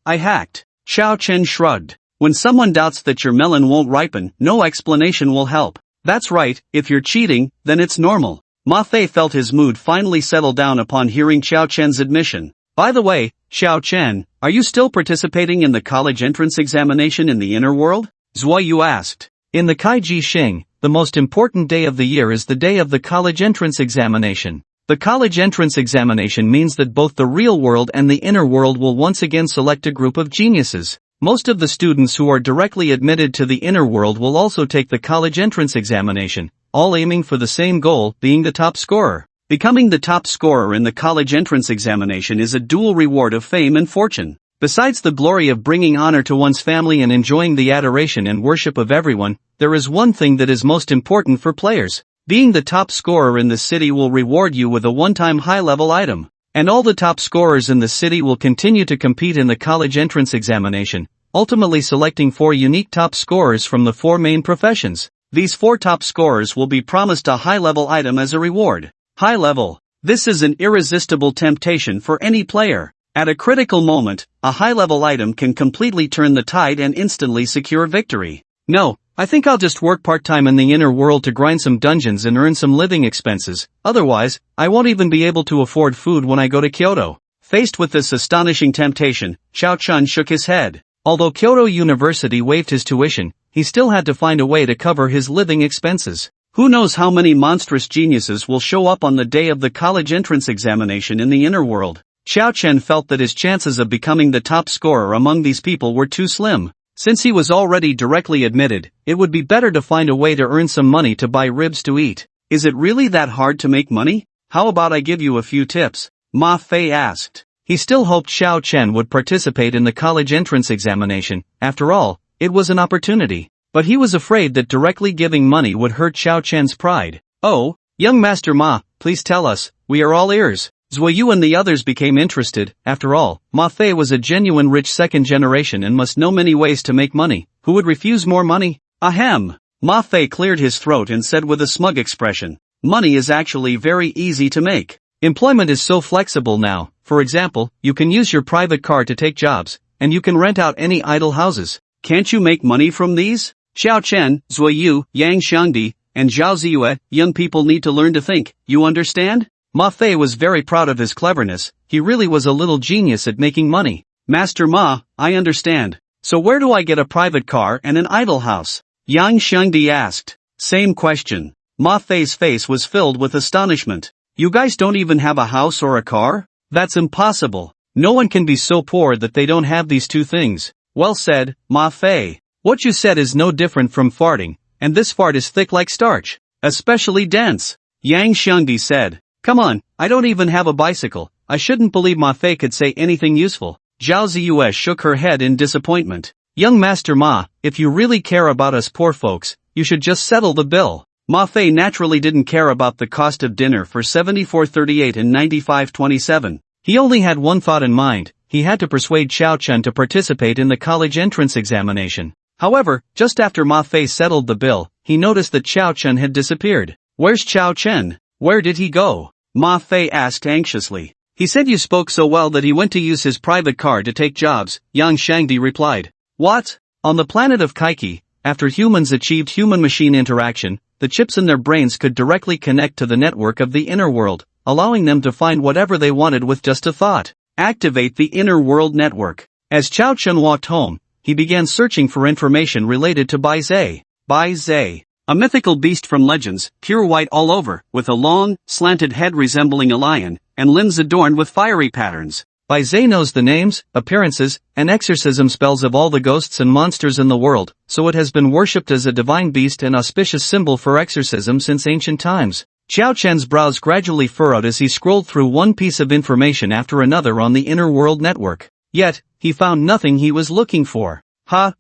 I hacked. Xiao Chen shrugged. When someone doubts that your melon won't ripen, no explanation will help. That's right, if you're cheating, then it's normal. Ma Fei felt his mood finally settle down upon hearing Xiao Chen's admission. By the way, Xiao Chen, are you still participating in the college entrance examination in the inner world? Zuoyu asked. In the Kaiji Xing, the most important day of the year is the day of the college entrance examination. The college entrance examination means that both the real world and the inner world will once again select a group of geniuses. Most of the students who are directly admitted to the inner world will also take the college entrance examination, all aiming for the same goal, being the top scorer. Becoming the top scorer in the college entrance examination is a dual reward of fame and fortune. Besides the glory of bringing honor to one's family and enjoying the adoration and worship of everyone, there is one thing that is most important for players. Being the top scorer in the city will reward you with a one-time high-level item. And all the top scorers in the city will continue to compete in the college entrance examination, ultimately selecting 4 unique top scorers from the 4 main professions. These 4 top scorers will be promised a high-level item as a reward. High level. This is an irresistible temptation for any player. At a critical moment, a high-level item can completely turn the tide and instantly secure victory. No, I think I'll just work part-time in the inner world to grind some dungeons and earn some living expenses, otherwise, I won't even be able to afford food when I go to Kyoto. Faced with this astonishing temptation, Xiao Chen shook his head. Although Kyoto University waived his tuition, he still had to find a way to cover his living expenses. Who knows how many monstrous geniuses will show up on the day of the college entrance examination in the inner world. Xiao Chen felt that his chances of becoming the top scorer among these people were too slim. Since he was already directly admitted, it would be better to find a way to earn some money to buy ribs to eat. Is it really that hard to make money? How about I give you a few tips? Ma Fei asked. He still hoped Xiao Chen would participate in the college entrance examination. After all, it was an opportunity. But he was afraid that directly giving money would hurt Xiao Chen's pride. Oh, young Master Ma, please tell us, we are all ears. Zuoyu and the others became interested. After all, Ma Fei was a genuine rich second generation and must know many ways to make money. Who would refuse more money? Ahem. Ma Fei cleared his throat and said with a smug expression, money is actually very easy to make. Employment is so flexible now. For example, you can use your private car to take jobs, and you can rent out any idle houses. Can't you make money from these? Xiao Chen, Zuoyu, Yang Shangdi, and Zhao Ziyue, young people need to learn to think, you understand? Ma Fei was very proud of his cleverness. He really was a little genius at making money. Master Ma, I understand. So where do I get a private car and an idle house? Yang Shangdi asked. Same question. Ma Fei's face was filled with astonishment. You guys don't even have a house or a car? That's impossible. No one can be so poor that they don't have these 2 things. Well said, Ma Fei. What you said is no different from farting, and this fart is thick like starch. Especially dense. Yang Shangdi said. Come on, I don't even have a bicycle. I shouldn't believe Ma Fei could say anything useful. Zhao Ziyue shook her head in disappointment. Young Master Ma, if you really care about us poor folks, you should just settle the bill. Ma Fei naturally didn't care about the cost of dinner for 74.38 and 95.27. He only had one thought in mind. he had to persuade Xiao Chun to participate in the college entrance examination. However, just after Ma Fei settled the bill, he noticed that Xiao Chun had disappeared. "Where's Xiao Chun? Where did he go?" Ma Fei asked anxiously. "He said you spoke so well that he went to use his private car to take jobs," Yang Shangdi replied. "What? On the planet of Kaiki, after humans achieved human-machine interaction, the chips in their brains could directly connect to the network of the inner world, allowing them to find whatever they wanted with just a thought. Activate the inner world network." As Xiao Chun walked home, he began searching for information related to Bai Zai. Bai Zai, a mythical beast from legends, pure white all over, with a long, slanted head resembling a lion, and limbs adorned with fiery patterns. Bai Zai knows the names, appearances, and exorcism spells of all the ghosts and monsters in the world, so it has been worshipped as a divine beast and auspicious symbol for exorcism since ancient times. Xiao Chen's brows gradually furrowed as he scrolled through one piece of information after another on the inner world network. Yet, he found nothing he was looking for.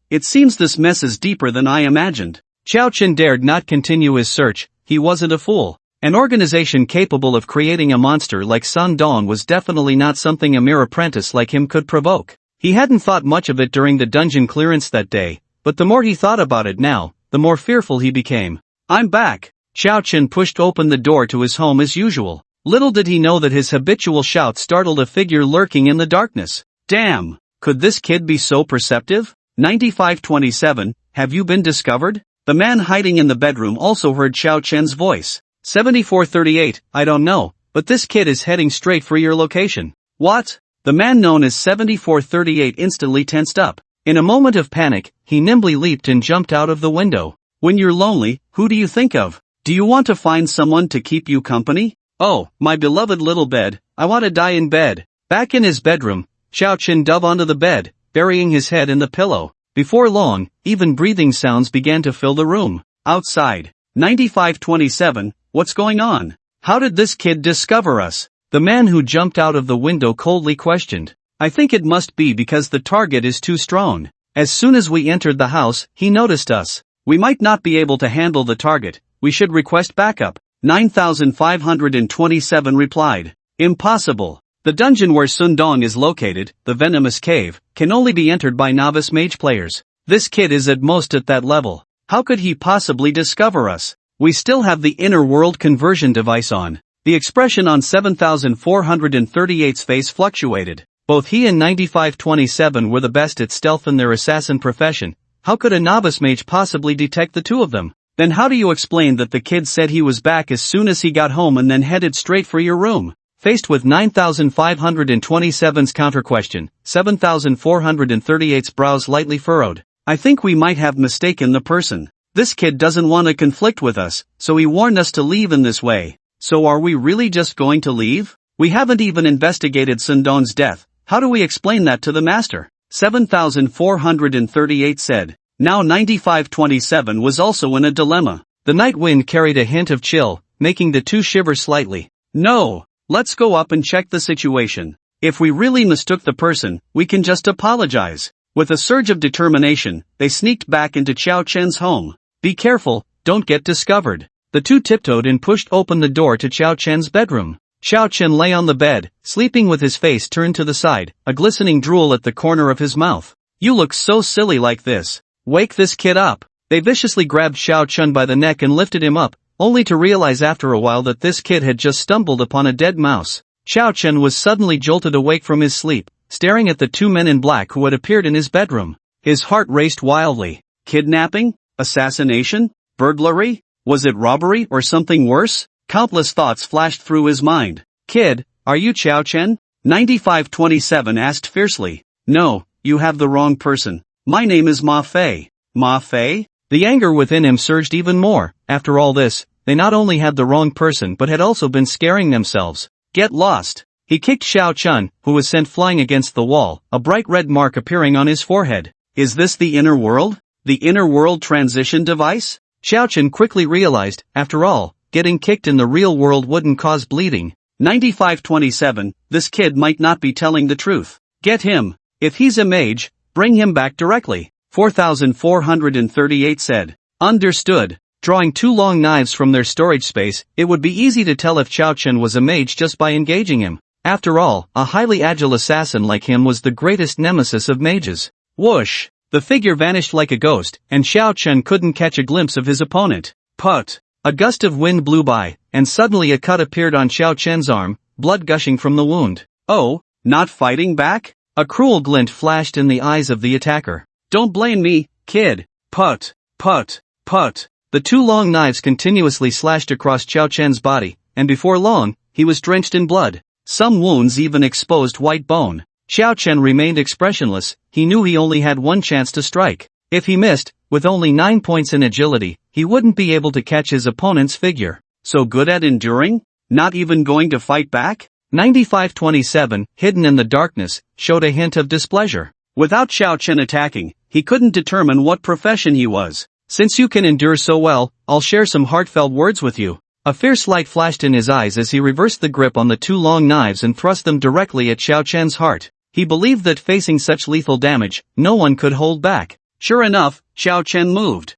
It seems this mess is deeper than I imagined. Xiao Chen dared not continue his search. He wasn't a fool. An organization capable of creating a monster like Sun Dong was definitely not something a mere apprentice like him could provoke. He hadn't thought much of it during the dungeon clearance that day, but the more he thought about it now, the more fearful he became. "I'm back." Xiao Chen pushed open the door to his home as usual. Little did he know that his habitual shout startled a figure lurking in the darkness. Damn! Could this kid be so perceptive? 9527, have you been discovered? The man hiding in the bedroom also heard Xiao Chen's voice. 7438, I don't know, but this kid is heading straight for your location. What? The man known as 7438 instantly tensed up. In a moment of panic, he nimbly leaped and jumped out of the window. When you're lonely, who do you think of? Do you want to find someone to keep you company? Oh, my beloved little bed, I want to die in bed. Back in his bedroom, Xiao Chen dove onto the bed, burying his head in the pillow. Before long, even breathing sounds began to fill the room. Outside, 9527, what's going on? How did this kid discover us? The man who jumped out of the window coldly questioned. I think it must be because the target is too strong. As soon as we entered the house, he noticed us. We might not be able to handle the target. We should request backup. 9527 replied. Impossible. The dungeon where Sun Dong is located, the Venomous Cave, can only be entered by novice mage players. This kid is at most at that level. How could he possibly discover us? We still have the inner world conversion device on. The expression on 7438's face fluctuated. Both he and 9527 were the best at stealth in their assassin profession. How could a novice mage possibly detect the two of them? Then how do you explain that the kid said he was back as soon as he got home and then headed straight for your room? Faced with 9527's counter-question, 7438's brows lightly furrowed. I think we might have mistaken the person. This kid doesn't want to conflict with us, so he warned us to leave in this way. So are we really just going to leave? We haven't even investigated Sun Dong's death. How do we explain that to the master? 7438 said. Now 9527 was also in a dilemma. The night wind carried a hint of chill, making the two shiver slightly. No, let's go up and check the situation. If we really mistook the person, we can just apologize. With a surge of determination, they sneaked back into Xiao Chen's home. Be careful, don't get discovered. The two tiptoed and pushed open the door to Xiao Chen's bedroom. Xiao Chen lay on the bed, sleeping with his face turned to the side, a glistening drool at the corner of his mouth. You look so silly like this. Wake this kid up. They viciously grabbed Xiao Chen by the neck and lifted him up, only to realize after a while that this kid had just stumbled upon a dead mouse. Xiao Chen was suddenly jolted awake from his sleep, staring at the two men in black who had appeared in his bedroom. His heart raced wildly. Kidnapping? Assassination? Burglary? Was it robbery or something worse? Countless thoughts flashed through his mind. Kid, are you Xiao Chen? 9527 asked fiercely. No, you have the wrong person. My name is Ma Fei. Ma Fei? The anger within him surged even more. After all this, they not only had the wrong person but had also been scaring themselves. Get lost. He kicked Xiao Chen, who was sent flying against the wall, a bright red mark appearing on his forehead. Is this the inner world? The inner world transition device? Xiao Chen quickly realized, after all, getting kicked in the real world wouldn't cause bleeding. 9527, this kid might not be telling the truth. Get him. If he's a mage, bring him back directly. 4438 said. Understood. Drawing two long knives from their storage space, it would be easy to tell if Xiao Chen was a mage just by engaging him. After all, a highly agile assassin like him was the greatest nemesis of mages. Whoosh! The figure vanished like a ghost, and Xiao Chen couldn't catch a glimpse of his opponent. Put! A gust of wind blew by, and suddenly a cut appeared on Xiao Chen's arm, blood gushing from the wound. Oh, not fighting back? A cruel glint flashed in the eyes of the attacker. Don't blame me, kid. Put! Put! Put! The two long knives continuously slashed across Xiao Chen's body, and before long, he was drenched in blood. Some wounds even exposed white bone. Xiao Chen remained expressionless. He knew he only had one chance to strike. If he missed, with only 9 points in agility, he wouldn't be able to catch his opponent's figure. So good at enduring? Not even going to fight back? 9527, hidden in the darkness, showed a hint of displeasure. Without Xiao Chen attacking, he couldn't determine what profession he was. Since you can endure so well, I'll share some heartfelt words with you. A fierce light flashed in his eyes as he reversed the grip on the two long knives and thrust them directly at Xiao Chen's heart. He believed that facing such lethal damage, no one could hold back. Sure enough, Xiao Chen moved.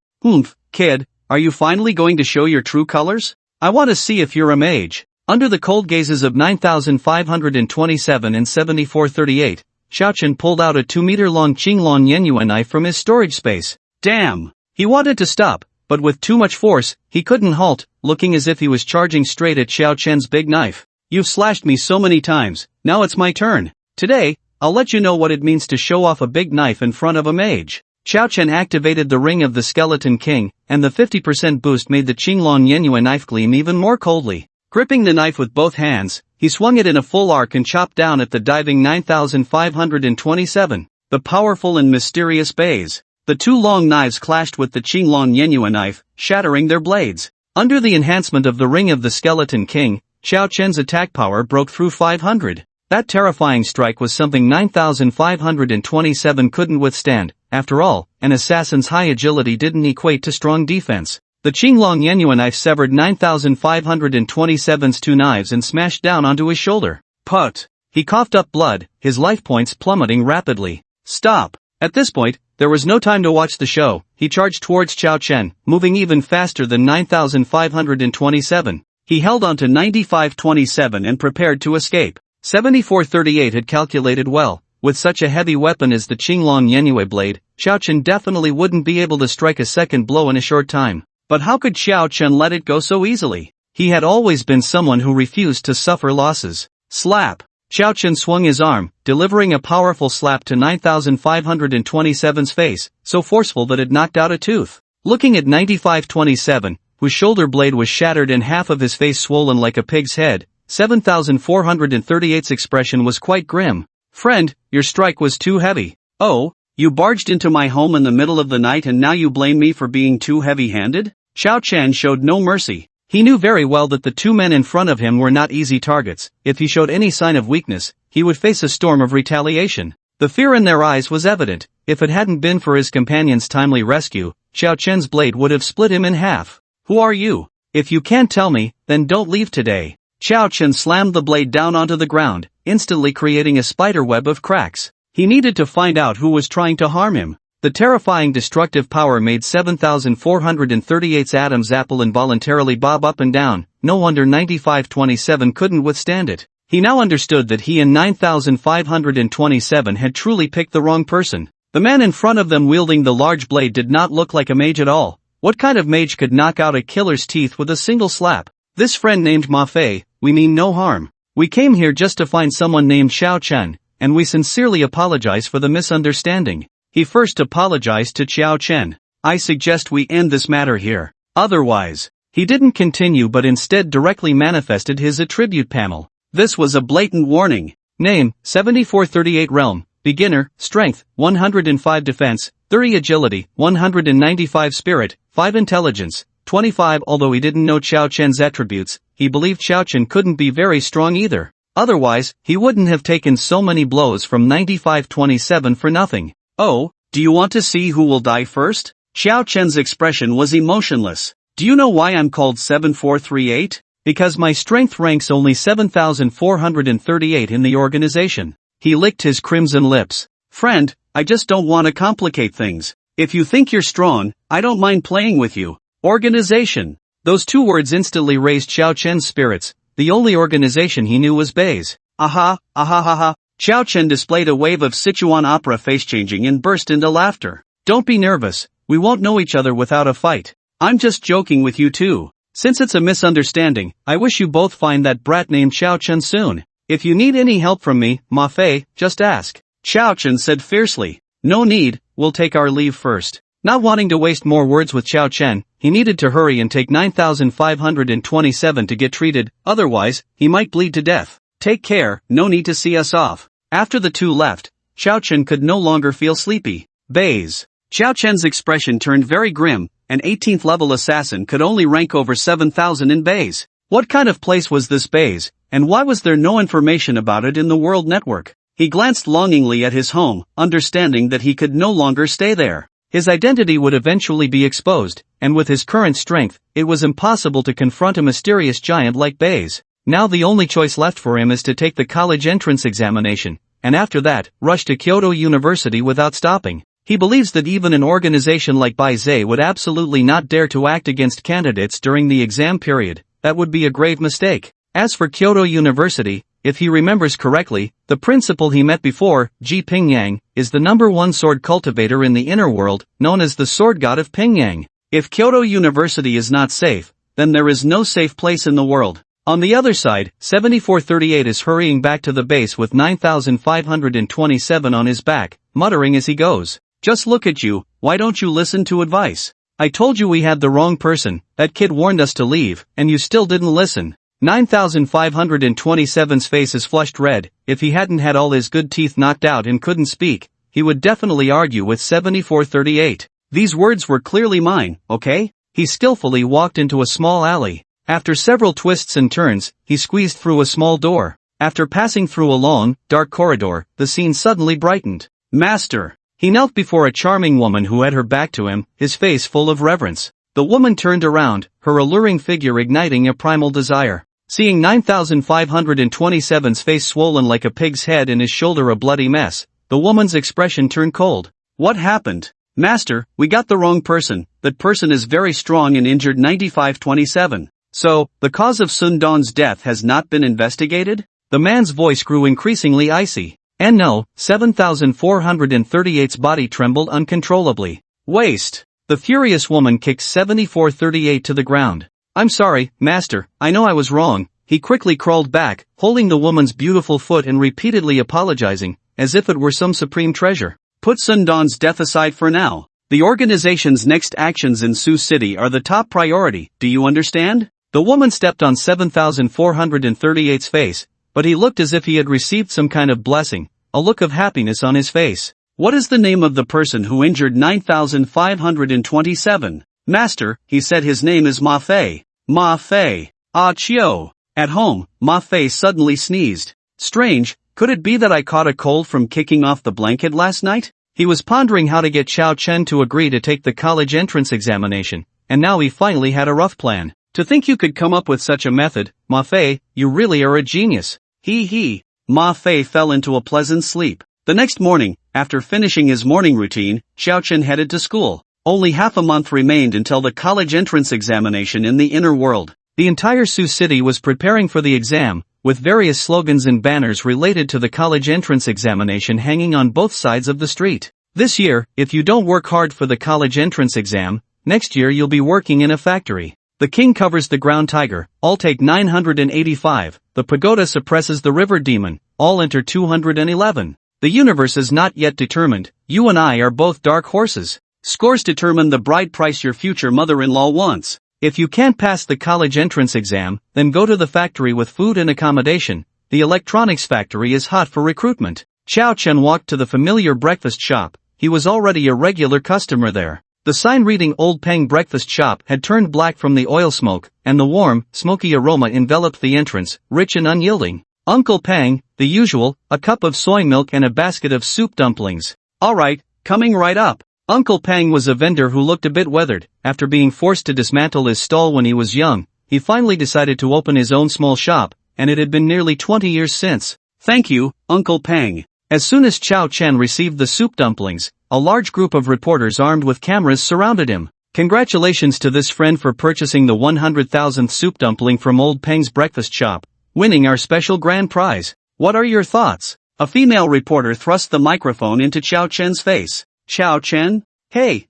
Kid, are you finally going to show your true colors? I want to see if you're a mage. Under the cold gazes of 9527 and 7438, Xiao Chen pulled out a 2-meter-long Qinglong Yenyue knife from his storage space. Damn! He wanted to stop, but with too much force, he couldn't halt, looking as if he was charging straight at Xiao Chen's big knife. You've slashed me so many times, now it's my turn. Today, I'll let you know what it means to show off a big knife in front of a mage. Xiao Chen activated the Ring of the Skeleton King, and the 50% boost made the Qinglong Yenyue knife gleam even more coldly. Gripping the knife with both hands, he swung it in a full arc and chopped down at the diving 9527. The powerful and mysterious bays. The two long knives clashed with the Qinglong Yenyue knife, shattering their blades. Under the enhancement of the Ring of the Skeleton King, Xiao Chen's attack power broke through 500. That terrifying strike was something 9527 couldn't withstand. After all, an assassin's high agility didn't equate to strong defense. The Qinglong Yenyue knife severed 9527's two knives and smashed down onto his shoulder. Put! He coughed up blood, his life points plummeting rapidly. Stop! At this point, there was no time to watch the show. He charged towards Xiao Chen, moving even faster than 9527. He held on to 9527 and prepared to escape. 7438 had calculated well. With such a heavy weapon as the Qinglong Yenyue blade, Xiao Chen definitely wouldn't be able to strike a second blow in a short time. But how could Xiao Chen let it go so easily? He had always been someone who refused to suffer losses. Slap! Xiao Chen swung his arm, delivering a powerful slap to 9527's face, so forceful that it knocked out a tooth. Looking at 9527, whose shoulder blade was shattered and half of his face swollen like a pig's head, 7438's expression was quite grim. Friend, your strike was too heavy. Oh, you barged into my home in the middle of the night and now you blame me for being too heavy-handed? Xiao Chen showed no mercy. He knew very well that the two men in front of him were not easy targets. If he showed any sign of weakness, he would face a storm of retaliation. The fear in their eyes was evident. If it hadn't been for his companion's timely rescue, Xiao Chen's blade would have split him in half. Who are you? If you can't tell me, then don't leave today. Xiao Chen slammed the blade down onto the ground, instantly creating a spiderweb of cracks. He needed to find out who was trying to harm him. The terrifying destructive power made 7438's Adam's apple involuntarily bob up and down. No wonder 9527 couldn't withstand it. He now understood that he and 9527 had truly picked the wrong person. The man in front of them wielding the large blade did not look like a mage at all. What kind of mage could knock out a killer's teeth with a single slap? This friend named Ma Fei, we mean no harm. We came here just to find someone named Xiao Chen, and we sincerely apologize for the misunderstanding. He first apologized to Xiao Chen. I suggest we end this matter here. Otherwise, he didn't continue but instead directly manifested his attribute panel. This was a blatant warning. Name, 7438 Realm, Beginner, Strength, 105 Defense, 30 Agility, 195 Spirit, 5 Intelligence, 25. Although he didn't know Xiao Chen's attributes, he believed Xiao Chen couldn't be very strong either. Otherwise, he wouldn't have taken so many blows from 9527 for nothing. Oh, do you want to see who will die first? Xiao Chen's expression was emotionless. Do you know why I'm called 7438? Because my strength ranks only 7438 in the organization. He licked his crimson lips. Friend, I just don't want to complicate things. If you think you're strong, I don't mind playing with you. Organization. Those two words instantly raised Xiao Chen's spirits. The only organization he knew was Bei's. Aha, aha ha ha. Xiao Chen displayed a wave of Sichuan opera face-changing and burst into laughter. Don't be nervous, we won't know each other without a fight. I'm just joking with you too. Since it's a misunderstanding, I wish you both find that brat named Xiao Chen soon. If you need any help from me, Ma Fei, just ask. Xiao Chen said fiercely. No need, we'll take our leave first. Not wanting to waste more words with Xiao Chen, he needed to hurry and take 9,527 to get treated, otherwise, he might bleed to death. Take care, no need to see us off. After the two left, Xiao Chen could no longer feel sleepy. Bays. Xiao Chen's expression turned very grim. An 18th level assassin could only rank over 7,000 in Bays. What kind of place was this Bays, and why was there no information about it in the world network? He glanced longingly at his home, understanding that he could no longer stay there. His identity would eventually be exposed, and with his current strength, it was impossible to confront a mysterious giant like Bays. Now the only choice left for him is to take the college entrance examination, and after that, rush to Kyoto University without stopping. He believes that even an organization like Baizé would absolutely not dare to act against candidates during the exam period. That would be a grave mistake. As for Kyoto University, if he remembers correctly, the principal he met before, Ji Pingyang, is the #1 sword cultivator in the inner world, known as the sword god of Pingyang. If Kyoto University is not safe, then there is no safe place in the world. On the other side, 7438 is hurrying back to the base with 9,527 on his back, muttering as he goes. Just look at you, why don't you listen to advice? I told you we had the wrong person, that kid warned us to leave, and you still didn't listen. 9,527's face is flushed red. If he hadn't had all his good teeth knocked out and couldn't speak, he would definitely argue with 7438. These words were clearly mine, okay? He skillfully walked into a small alley. After several twists and turns, he squeezed through a small door. After passing through a long, dark corridor, the scene suddenly brightened. Master! He knelt before a charming woman who had her back to him, his face full of reverence. The woman turned around, her alluring figure igniting a primal desire. Seeing 9,527's face swollen like a pig's head and his shoulder a bloody mess, the woman's expression turned cold. What happened? Master, we got the wrong person. That person is very strong and injured 9527. So, the cause of Sun Don's death has not been investigated? The man's voice grew increasingly icy. And no, 7,438's body trembled uncontrollably. Waste! The furious woman kicked 7438 to the ground. I'm sorry, master, I know I was wrong. He quickly crawled back, holding the woman's beautiful foot and repeatedly apologizing, as if it were some supreme treasure. Put Sun Don's death aside for now. The organization's next actions in Sioux City are the top priority, do you understand? The woman stepped on 7,438's face, but he looked as if he had received some kind of blessing, a look of happiness on his face. What is the name of the person who injured 9,527? Master, he said his name is Ma Fei. Ma Fei. Ah Chio. At home, Ma Fei suddenly sneezed. Strange, could it be that I caught a cold from kicking off the blanket last night? He was pondering how to get Xiao Chen to agree to take the college entrance examination, and now he finally had a rough plan. To think you could come up with such a method, Ma Fei, you really are a genius. He. Ma Fei fell into a pleasant sleep. The next morning, after finishing his morning routine, Xiao Chen headed to school. Only half a month remained until the college entrance examination in the inner world. The entire Sioux City was preparing for the exam, with various slogans and banners related to the college entrance examination hanging on both sides of the street. This year, if you don't work hard for the college entrance exam, next year you'll be working in a factory. The king covers the ground tiger, all take 985, the pagoda suppresses the river demon, all enter 211. The universe is not yet determined, you and I are both dark horses. Scores determine the bride price your future mother-in-law wants. If you can't pass the college entrance exam, then go to the factory with food and accommodation. The electronics factory is hot for recruitment. Xiao Chen walked to the familiar breakfast shop. He was already a regular customer there. The sign reading Old Peng Breakfast Shop had turned black from the oil smoke, and the warm, smoky aroma enveloped the entrance, rich and unyielding. Uncle Peng, the usual, a cup of soy milk and a basket of soup dumplings. Alright, coming right up. Uncle Peng was a vendor who looked a bit weathered. After being forced to dismantle his stall when he was young, he finally decided to open his own small shop, and it had been nearly 20 years since. Thank you, Uncle Peng. As soon as Xiao Chen received the soup dumplings, a large group of reporters armed with cameras surrounded him. Congratulations to this friend for purchasing the 100,000th soup dumpling from Old Peng's breakfast shop, winning our special grand prize. What are your thoughts? A female reporter thrust the microphone into Xiao Chen's face. Xiao Chen? Hey,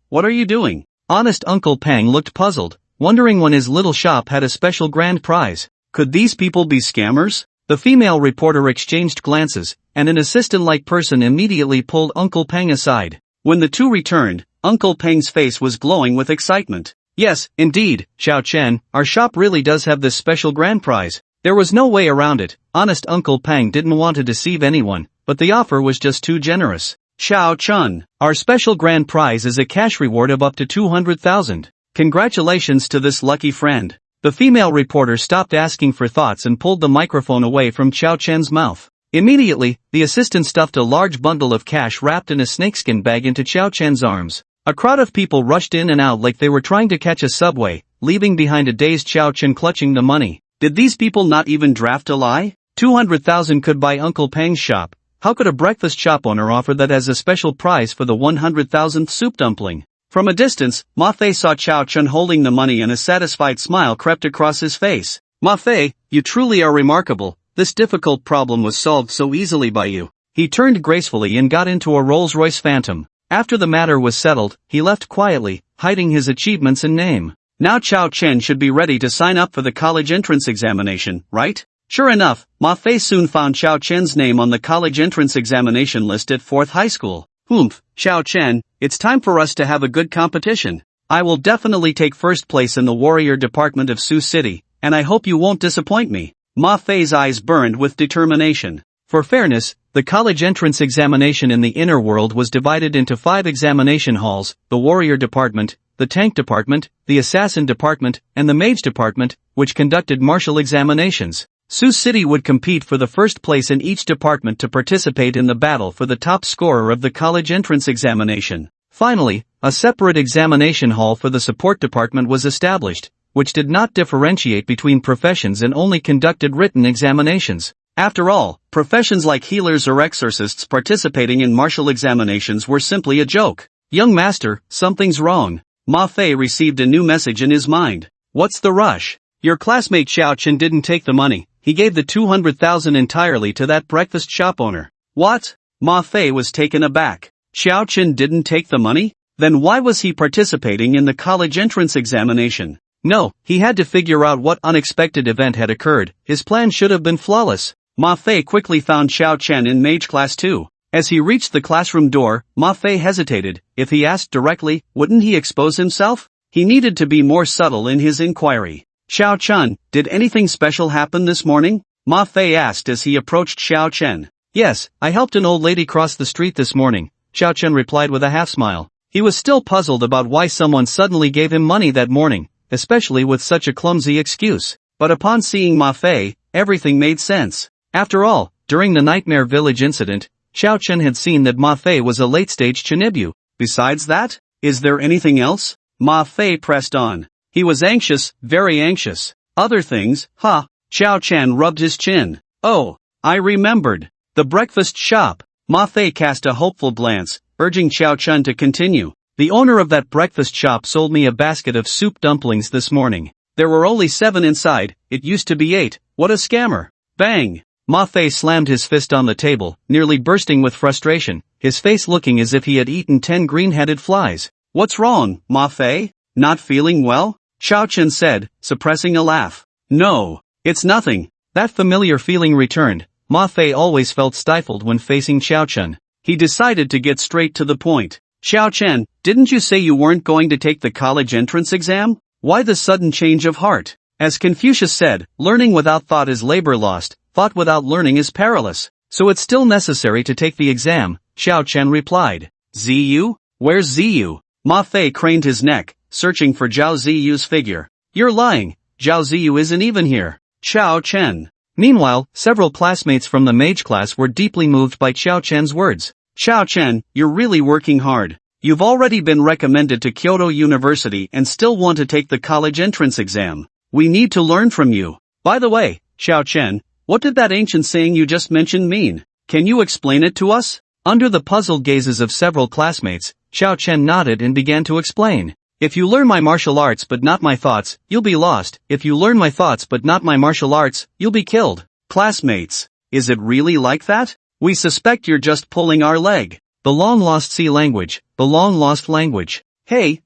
what are you doing? Honest Uncle Pang looked puzzled, wondering when his little shop had a special grand prize. Could these people be scammers? The female reporter exchanged glances, and an assistant-like person immediately pulled Uncle Pang aside. When the two returned, Uncle Pang's face was glowing with excitement. Yes, indeed, Xiao Chen, our shop really does have this special grand prize. There was no way around it. Honest Uncle Pang didn't want to deceive anyone, but the offer was just too generous. Xiao Chen, our special grand prize is a cash reward of up to 200,000. Congratulations to this lucky friend. The female reporter stopped asking for thoughts and pulled the microphone away from Xiao Chen's mouth. Immediately, the assistant stuffed a large bundle of cash wrapped in a snakeskin bag into Xiao Chen's arms. A crowd of people rushed in and out like they were trying to catch a subway, leaving behind a dazed Xiao Chen clutching the money. Did these people not even draft a lie? 200,000 could buy Uncle Pang's shop. How could a breakfast shop owner offer that as a special prize for the 100,000th soup dumpling? From a distance, Ma Fei saw Xiao Chen holding the money and a satisfied smile crept across his face. Ma Fei, you truly are remarkable. This difficult problem was solved so easily by you. He turned gracefully and got into a Rolls-Royce Phantom. After the matter was settled, he left quietly, hiding his achievements and name. Now Xiao Chen should be ready to sign up for the college entrance examination, right? Sure enough, Ma Fei soon found Xiao Chen's name on the college entrance examination list at 4th High School. Xiao Chen, it's time for us to have a good competition. I will definitely take first place in the warrior department of Sioux City, and I hope you won't disappoint me. Ma Fei's eyes burned with determination. For fairness, the college entrance examination in the inner world was divided into 5 examination halls: the warrior department, the tank department, the assassin department, and the mage department, which conducted martial examinations. Sioux City would compete for the first place in each department to participate in the battle for the top scorer of the college entrance examination. Finally, a separate examination hall for the support department was established, which did not differentiate between professions and only conducted written examinations. After all, professions like healers or exorcists participating in martial examinations were simply a joke. Young master, something's wrong. Ma Fei received a new message in his mind. What's the rush? Your classmate Xiao Chen didn't take the money. He gave the 200,000 entirely to that breakfast shop owner. What? Ma Fei was taken aback. Xiao Chen didn't take the money? Then why was he participating in the college entrance examination? No, he had to figure out what unexpected event had occurred. His plan should have been flawless. Ma Fei quickly found Xiao Chen in Mage Class 2. As he reached the classroom door, Ma Fei hesitated. If he asked directly, wouldn't he expose himself? He needed to be more subtle in his inquiry. Xiao Chen, did anything special happen this morning? Ma Fei asked as he approached Xiao Chen. Yes, I helped an old lady cross the street this morning, Xiao Chen replied with a half-smile. He was still puzzled about why someone suddenly gave him money that morning, especially with such a clumsy excuse. But upon seeing Ma Fei, everything made sense. After all, during the Nightmare Village incident, Xiao Chen had seen that Ma Fei was a late-stage Chinibyu. Besides that, is there anything else? Ma Fei pressed on. He was anxious, very anxious. Other things, huh? Xiao Chen rubbed his chin. Oh, I remembered. The breakfast shop. Ma Fei cast a hopeful glance, urging Xiao Chen to continue. The owner of that breakfast shop sold me a basket of soup dumplings this morning. There were only 7 inside, it used to be 8. What a scammer. Bang! Ma Fei slammed his fist on the table, nearly bursting with frustration, his face looking as if he had eaten 10 green-headed flies. What's wrong, Ma Fei? Not feeling well? Xiao Chen said, suppressing a laugh. No, it's nothing. That familiar feeling returned. Ma Fei always felt stifled when facing Xiao Chen. He decided to get straight to the point. Xiao Chen, didn't you say you weren't going to take the college entrance exam? Why the sudden change of heart? As Confucius said, learning without thought is labor lost, thought without learning is perilous. So it's still necessary to take the exam, Xiao Chen replied. Ziyu? Where's Ziyu? Ma Fei craned his neck, searching for Zhao Ziyu's figure. You're lying, Zhao Ziyu isn't even here. Xiao Chen. Meanwhile, several classmates from the mage class were deeply moved by Xiao Chen's words. Xiao Chen, you're really working hard. You've already been recommended to Kyoto University and still want to take the college entrance exam. We need to learn from you. By the way, Xiao Chen, what did that ancient saying you just mentioned mean? Can you explain it to us? Under the puzzled gazes of several classmates, Xiao Chen nodded and began to explain. If you learn my martial arts but not my thoughts, you'll be lost. If you learn my thoughts but not my martial arts, you'll be killed. Classmates, is it really like that? We suspect you're just pulling our leg. The long-lost sea language, the long-lost language. Hey,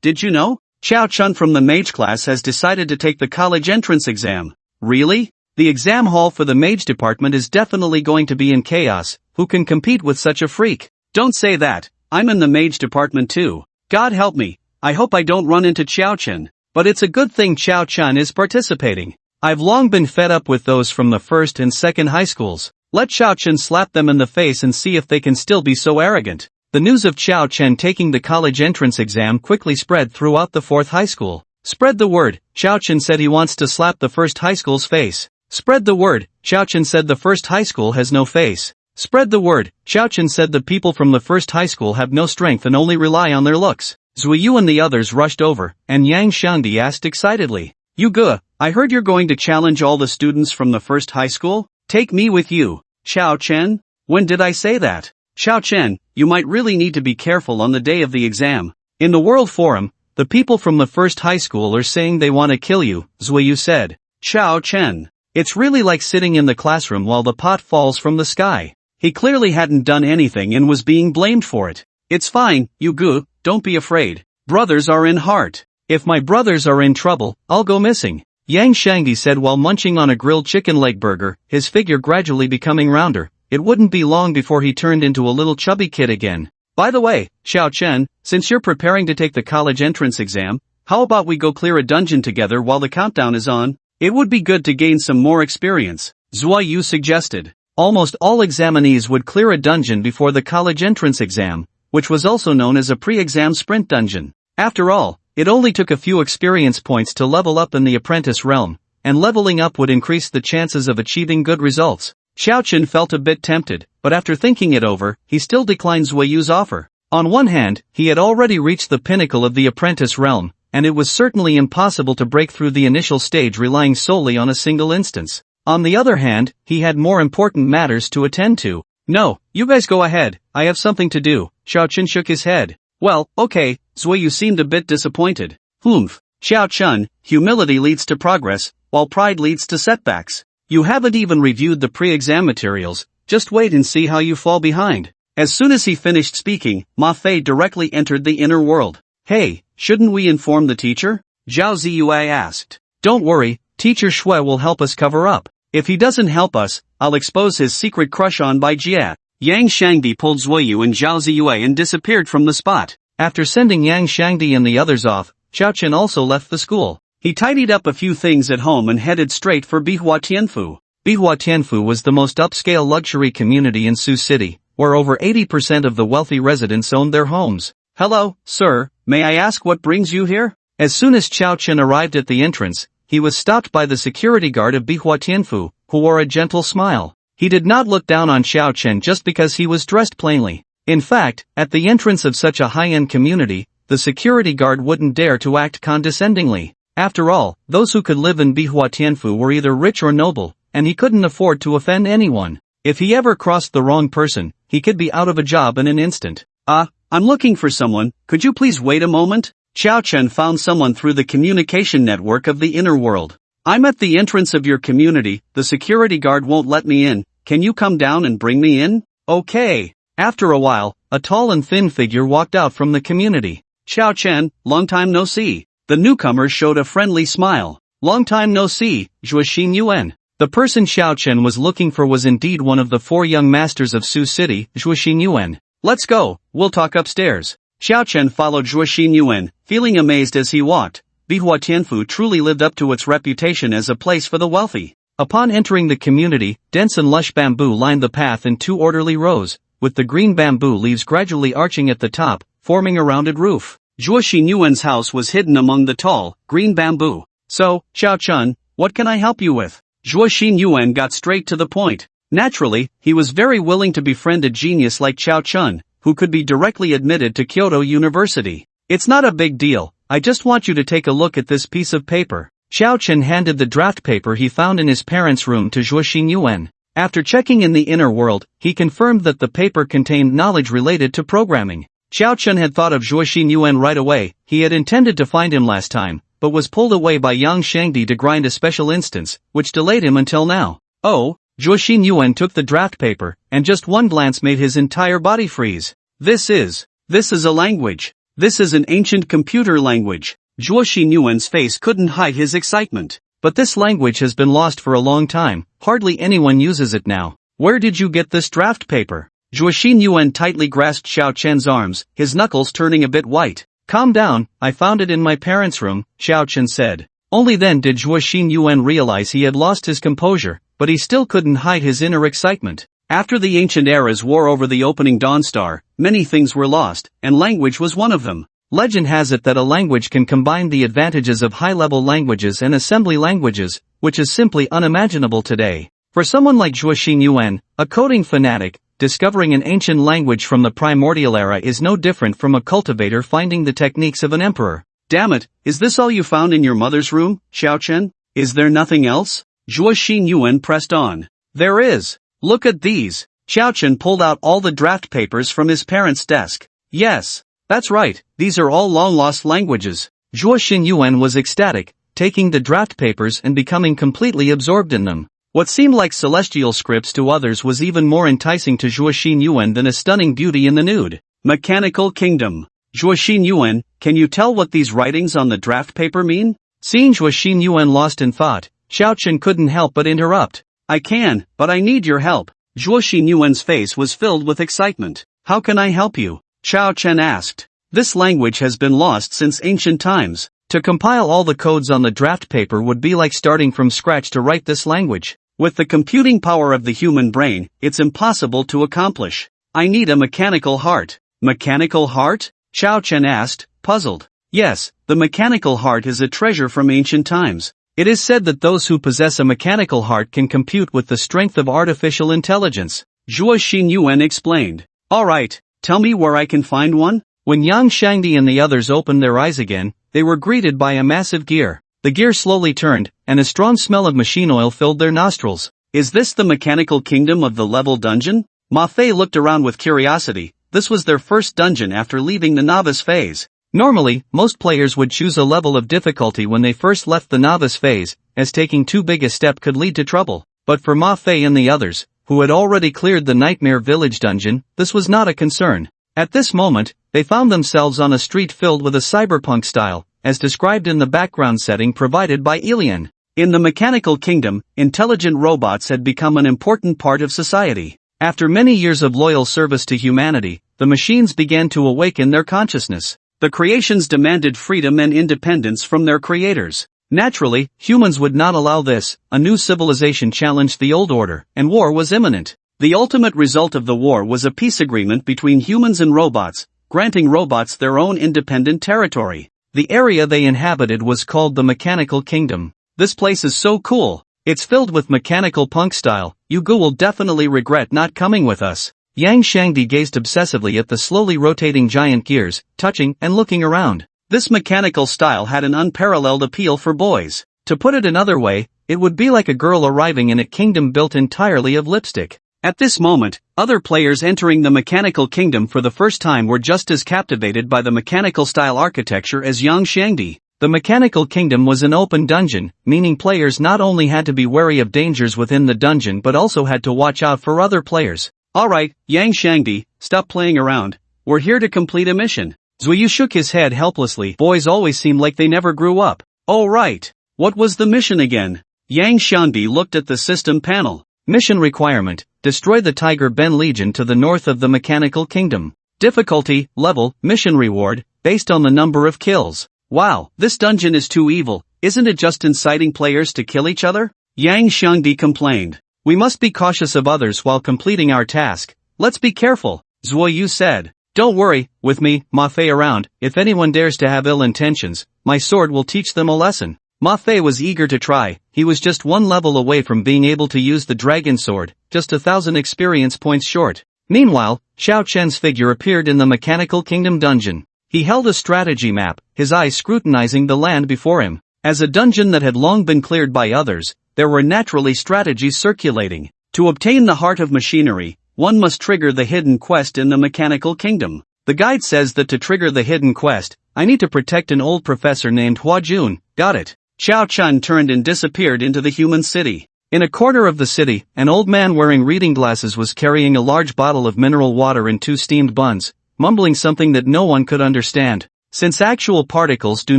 did you know? Chao Chun from the Mage class has decided to take the college entrance exam. Really? The exam hall for the Mage department is definitely going to be in chaos. Who can compete with such a freak? Don't say that, I'm in the Mage department too. God help me, I hope I don't run into Chao Chun. But it's a good thing Chao Chun is participating. I've long been fed up with those from the first and second high schools. Let Chao Chun slap them in the face and see if they can still be so arrogant. The news of Chao Chun taking the college entrance exam quickly spread throughout the fourth high school. Spread the word, Chao Chun said he wants to slap the first high school's face. Spread the word, Chao Chun said the first high school has no face. Spread the word, Chao Chun said the people from the first high school have no strength and only rely on their looks. Zuiyu and the others rushed over, and Yang Xiangdi asked excitedly, Yuge, I heard you're going to challenge all the students from the first high school? Take me with you. Chao Chen? When did I say that? Chao Chen, you might really need to be careful on the day of the exam. In the World Forum, the people from the first high school are saying they want to kill you, Zuiyu said. Chao Chen. It's really like sitting in the classroom while the pot falls from the sky. He clearly hadn't done anything and was being blamed for it. It's fine, Yugu, don't be afraid. Brothers are in heart. If my brothers are in trouble, I'll go missing. Yang Shangdi said while munching on a grilled chicken leg burger, his figure gradually becoming rounder. It wouldn't be long before he turned into a little chubby kid again. By the way, Xiao Chen, since you're preparing to take the college entrance exam, how about we go clear a dungeon together while the countdown is on? It would be good to gain some more experience, Zuiyu suggested. Almost all examinees would clear a dungeon before the college entrance exam, which was also known as a pre-exam sprint dungeon. After all, it only took a few experience points to level up in the apprentice realm, and leveling up would increase the chances of achieving good results. Xiao Chen felt a bit tempted, but after thinking it over, he still declined Zuiyu's offer. On one hand, he had already reached the pinnacle of the apprentice realm, and it was certainly impossible to break through the initial stage relying solely on a single instance. On the other hand, he had more important matters to attend to. No, you guys go ahead, I have something to do. Xiao Chen shook his head. Well, okay, Zuiyu seemed a bit disappointed. Humph, Xiao Chen, humility leads to progress, while pride leads to setbacks. You haven't even reviewed the pre-exam materials, just wait and see how you fall behind. As soon as he finished speaking, Ma Fei directly entered the inner world. Hey, shouldn't we inform the teacher? Zhao Ziyue asked. Don't worry, Teacher Shui will help us cover up. If he doesn't help us, I'll expose his secret crush on Bai Jia. Yang Shangdi pulled Zuiyu and Zhao Ziyue and disappeared from the spot. After sending Yang Shangdi and the others off, Xiao Chen also left the school. He tidied up a few things at home and headed straight for Bihua Tianfu. Bihua Tianfu was the most upscale luxury community in Sioux City, where over 80% of the wealthy residents owned their homes. Hello, sir, may I ask what brings you here? As soon as Xiao Chen arrived at the entrance, he was stopped by the security guard of Bihua Tianfu, who wore a gentle smile. He did not look down on Xiao Chen just because he was dressed plainly. In fact, at the entrance of such a high-end community, the security guard wouldn't dare to act condescendingly. After all, those who could live in Bihua Tianfu were either rich or noble, and he couldn't afford to offend anyone. If he ever crossed the wrong person, he could be out of a job in an instant. I'm looking for someone, could you please wait a moment? Xiao Chen found someone through the communication network of the inner world. I'm at the entrance of your community, the security guard won't let me in, can you come down and bring me in? Okay. After a while, a tall and thin figure walked out from the community. Xiao Chen, long time no see. The newcomer showed a friendly smile. Long time no see, Zhuoxin Yuan. The person Xiao Chen was looking for was indeed one of the 4 young masters of Sioux City, Zhuoxin Yuan. Let's go, we'll talk upstairs. Xiao Chen followed Zhuoxin Yuan, feeling amazed as he walked. Bihua Tianfu truly lived up to its reputation as a place for the wealthy. Upon entering the community, dense and lush bamboo lined the path in 2 orderly rows, with the green bamboo leaves gradually arching at the top, forming a rounded roof. Zhuoxin Yuan's house was hidden among the tall, green bamboo. So, Xiao Chen, what can I help you with? Zhuoxin Yuan got straight to the point. Naturally, he was very willing to befriend a genius like Xiao Chen, who could be directly admitted to Kyoto University. It's not a big deal, I just want you to take a look at this piece of paper. Xiao Chen handed the draft paper he found in his parents' room to Zhuoxin Yuan. After checking in the inner world, he confirmed that the paper contained knowledge related to programming. Xiao Chen had thought of Zhuoxin Yuan right away, he had intended to find him last time, but was pulled away by Yang Shangdi to grind a special instance, which delayed him until now. Oh, Zhuo Xinyuan took the draft paper, and just one glance made his entire body freeze. This is a language. This is an ancient computer language. Zhuo Xinyuan's face couldn't hide his excitement. But this language has been lost for a long time, hardly anyone uses it now. Where did you get this draft paper? Zhuo Xinyuan tightly grasped Xiao Chen's arms, his knuckles turning a bit white. Calm down, I found it in my parents' room, Xiao Chen said. Only then did Zhuo Xinyuan realize he had lost his composure, but he still couldn't hide his inner excitement. After the ancient eras war over the opening Dawn Star, many things were lost, and language was one of them. Legend has it that a language can combine the advantages of high-level languages and assembly languages, which is simply unimaginable today. For someone like Zhuo Xinyuan, a coding fanatic, discovering an ancient language from the primordial era is no different from a cultivator finding the techniques of an emperor. Damn it, is this all you found in your mother's room, Xiao Chen? Is there nothing else? Zhuo Xinyuan pressed on. There is. Look at these. Xiao Chen pulled out all the draft papers from his parents' desk. Yes. That's right, these are all long-lost languages. Zhuo Xinyuan was ecstatic, taking the draft papers and becoming completely absorbed in them. What seemed like celestial scripts to others was even more enticing to Zhuo Xinyuan than a stunning beauty in the nude. Mechanical Kingdom. Zhuo Xinyuan, can you tell what these writings on the draft paper mean? Seeing Zhuo Xinyuan lost in thought, Xiao Chen couldn't help but interrupt. I can, but I need your help. Zhuo Xinyuan's face was filled with excitement. How can I help you? Xiao Chen asked. This language has been lost since ancient times. To compile all the codes on the draft paper would be like starting from scratch to write this language. With the computing power of the human brain, it's impossible to accomplish. I need a mechanical heart. Mechanical heart? Xiao Chen asked, puzzled. Yes, the mechanical heart is a treasure from ancient times. It is said that those who possess a mechanical heart can compute with the strength of artificial intelligence. Zhuo Xinyuan explained. Alright, tell me where I can find one? When Yang Shangdi and the others opened their eyes again, they were greeted by a massive gear. The gear slowly turned, and a strong smell of machine oil filled their nostrils. Is this the mechanical kingdom of the level dungeon? Ma Fei looked around with curiosity. This was their first dungeon after leaving the novice phase. Normally, most players would choose a level of difficulty when they first left the novice phase, as taking too big a step could lead to trouble. But for Ma Fei and the others, who had already cleared the Nightmare Village dungeon, this was not a concern. At this moment, they found themselves on a street filled with a cyberpunk style, as described in the background setting provided by Elian. In the mechanical kingdom, intelligent robots had become an important part of society. After many years of loyal service to humanity, the machines began to awaken their consciousness. The creations demanded freedom and independence from their creators. Naturally, humans would not allow this. A new civilization challenged the old order, and war was imminent. The ultimate result of the war was a peace agreement between humans and robots, granting robots their own independent territory. The area they inhabited was called the Mechanical Kingdom. This place is so cool. It's filled with mechanical punk style. Yugu will definitely regret not coming with us. Yang Shangdi gazed obsessively at the slowly rotating giant gears, touching and looking around. This mechanical style had an unparalleled appeal for boys. To put it another way, it would be like a girl arriving in a kingdom built entirely of lipstick. At this moment, other players entering the Mechanical Kingdom for the first time were just as captivated by the mechanical style architecture as Yang Shangdi. The Mechanical Kingdom was an open dungeon, meaning players not only had to be wary of dangers within the dungeon but also had to watch out for other players. Alright, Yang Shangdi, stop playing around. We're here to complete a mission. Zuyu shook his head helplessly. Boys always seem like they never grew up. Oh right. What was the mission again? Yang Shangdi looked at the system panel. Mission requirement, destroy the Tiger Ben Legion to the north of the Mechanical Kingdom. Difficulty, level, mission reward, based on the number of kills. Wow, this dungeon is too evil, isn't it just inciting players to kill each other? Yang Shangdi complained. We must be cautious of others while completing our task. Let's be careful, Zuo Yu said. Don't worry, with me, Ma Fei around, if anyone dares to have ill intentions, my sword will teach them a lesson. Ma Fei was eager to try. He was just one level away from being able to use the dragon sword, just 1,000 experience points short. Meanwhile, Xiao Chen's figure appeared in the Mechanical Kingdom dungeon. He held a strategy map, his eyes scrutinizing the land before him. As a dungeon that had long been cleared by others, there were naturally strategies circulating. To obtain the heart of machinery, one must trigger the hidden quest in the Mechanical Kingdom. The guide says that to trigger the hidden quest, I need to protect an old professor named Hua Jun, got it. Xiao Chun turned and disappeared into the human city. In a corner of the city, an old man wearing reading glasses was carrying a large bottle of mineral water and 2 steamed buns, mumbling something that no one could understand. Since actual particles do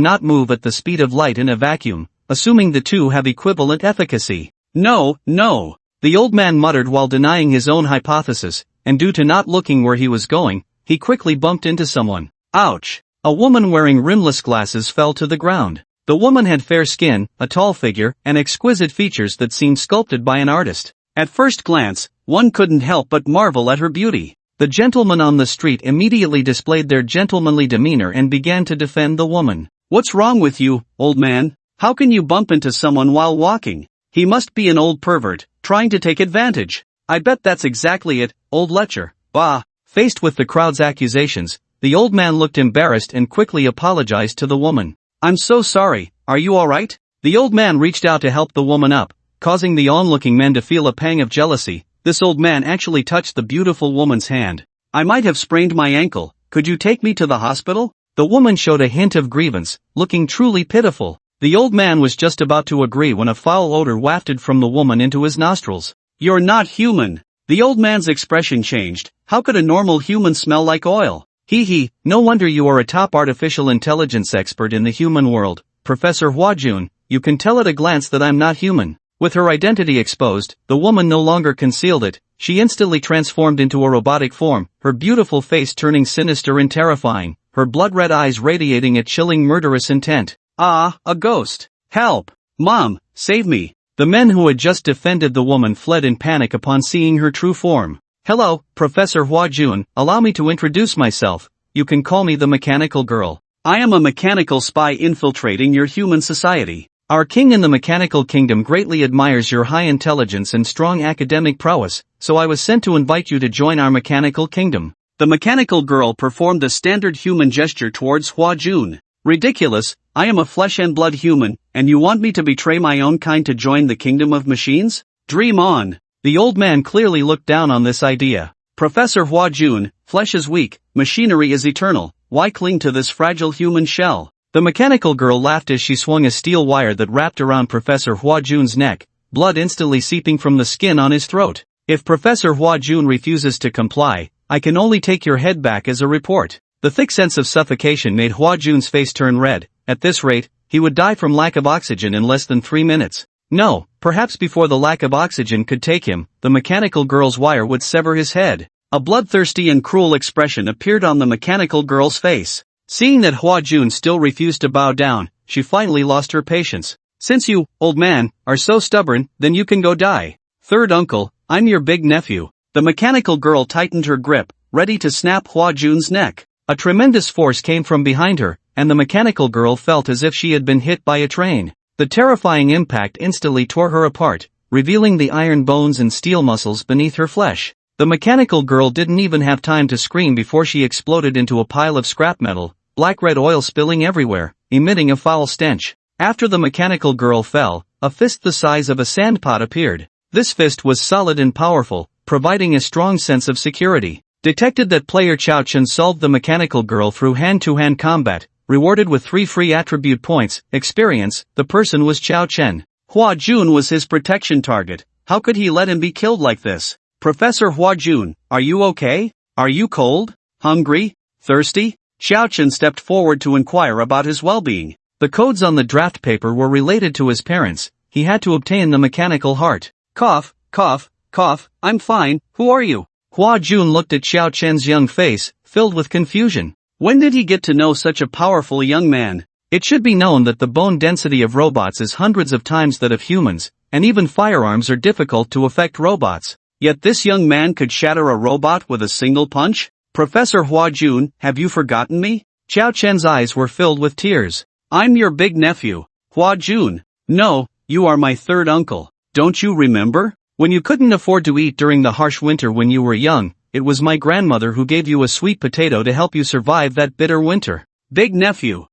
not move at the speed of light in a vacuum, assuming the two have equivalent efficacy. No, no, the old man muttered while denying his own hypothesis, and due to not looking where he was going, he quickly bumped into someone. Ouch! A woman wearing rimless glasses fell to the ground. The woman had fair skin, a tall figure, and exquisite features that seemed sculpted by an artist. At first glance, one couldn't help but marvel at her beauty. The gentlemen on the street immediately displayed their gentlemanly demeanor and began to defend the woman. What's wrong with you, old man? How can you bump into someone while walking? He must be an old pervert, trying to take advantage. I bet that's exactly it, old lecher. Bah! Faced with the crowd's accusations, the old man looked embarrassed and quickly apologized to the woman. I'm so sorry, are you alright? The old man reached out to help the woman up, causing the onlooking men to feel a pang of jealousy. This old man actually touched the beautiful woman's hand. I might have sprained my ankle, could you take me to the hospital? The woman showed a hint of grievance, looking truly pitiful. The old man was just about to agree when a foul odor wafted from the woman into his nostrils. You're not human. The old man's expression changed. How could a normal human smell like oil? Hee, no wonder you are a top artificial intelligence expert in the human world, Professor Huajun. You can tell at a glance that I'm not human. With her identity exposed, the woman no longer concealed it. She instantly transformed into a robotic form, her beautiful face turning sinister and terrifying, her blood-red eyes radiating a chilling murderous intent. Ah, a ghost. Help! Mom, save me! The men who had just defended the woman fled in panic upon seeing her true form. Hello, Professor Huajun, allow me to introduce myself. You can call me the mechanical girl. I am a mechanical spy infiltrating your human society. Our king in the mechanical kingdom greatly admires your high intelligence and strong academic prowess, so I was sent to invite you to join our mechanical kingdom. The mechanical girl performed a standard human gesture towards Huajun. Ridiculous, I am a flesh and blood human, and you want me to betray my own kind to join the kingdom of machines? Dream on. The old man clearly looked down on this idea. Professor Huajun, flesh is weak, machinery is eternal, why cling to this fragile human shell? The mechanical girl laughed as she swung a steel wire that wrapped around Professor Huajun's neck, blood instantly seeping from the skin on his throat. If Professor Huajun refuses to comply, I can only take your head back as a report. The thick sense of suffocation made Huajun's face turn red. At this rate, he would die from lack of oxygen in less than 3 minutes. No, perhaps before the lack of oxygen could take him, the mechanical girl's wire would sever his head. A bloodthirsty and cruel expression appeared on the mechanical girl's face. Seeing that Huajun still refused to bow down, she finally lost her patience. Since you, old man, are so stubborn, then you can go die. Third uncle, I'm your big nephew. The mechanical girl tightened her grip, ready to snap Huajun's neck. A tremendous force came from behind her, and the mechanical girl felt as if she had been hit by a train. The terrifying impact instantly tore her apart, revealing the iron bones and steel muscles beneath her flesh. The mechanical girl didn't even have time to scream before she exploded into a pile of scrap metal, black-red oil spilling everywhere, emitting a foul stench. After the mechanical girl fell, a fist the size of a sandpot appeared. This fist was solid and powerful, providing a strong sense of security. Detected that player Chao Chen solved the mechanical girl through hand-to-hand combat, rewarded with 3 free attribute points, experience. The person was Chao Chen. Huajun was his protection target. How could he let him be killed like this? Professor Huajun, are you okay? Are you cold? Hungry? Thirsty? Chao Chen stepped forward to inquire about his well-being. The codes on the draft paper were related to his parents. He had to obtain the mechanical heart. Cough, cough, cough, I'm fine, who are you? Huajun looked at Chao Chen's young face, filled with confusion. When did he get to know such a powerful young man? It should be known that the bone density of robots is hundreds of times that of humans, and even firearms are difficult to affect robots. Yet this young man could shatter a robot with a single punch? Professor Huajun, have you forgotten me? Chao Chen's eyes were filled with tears. I'm your big nephew, Huajun. No, you are my third uncle. Don't you remember? When you couldn't afford to eat during the harsh winter when you were young, it was my grandmother who gave you a sweet potato to help you survive that bitter winter. Big nephew,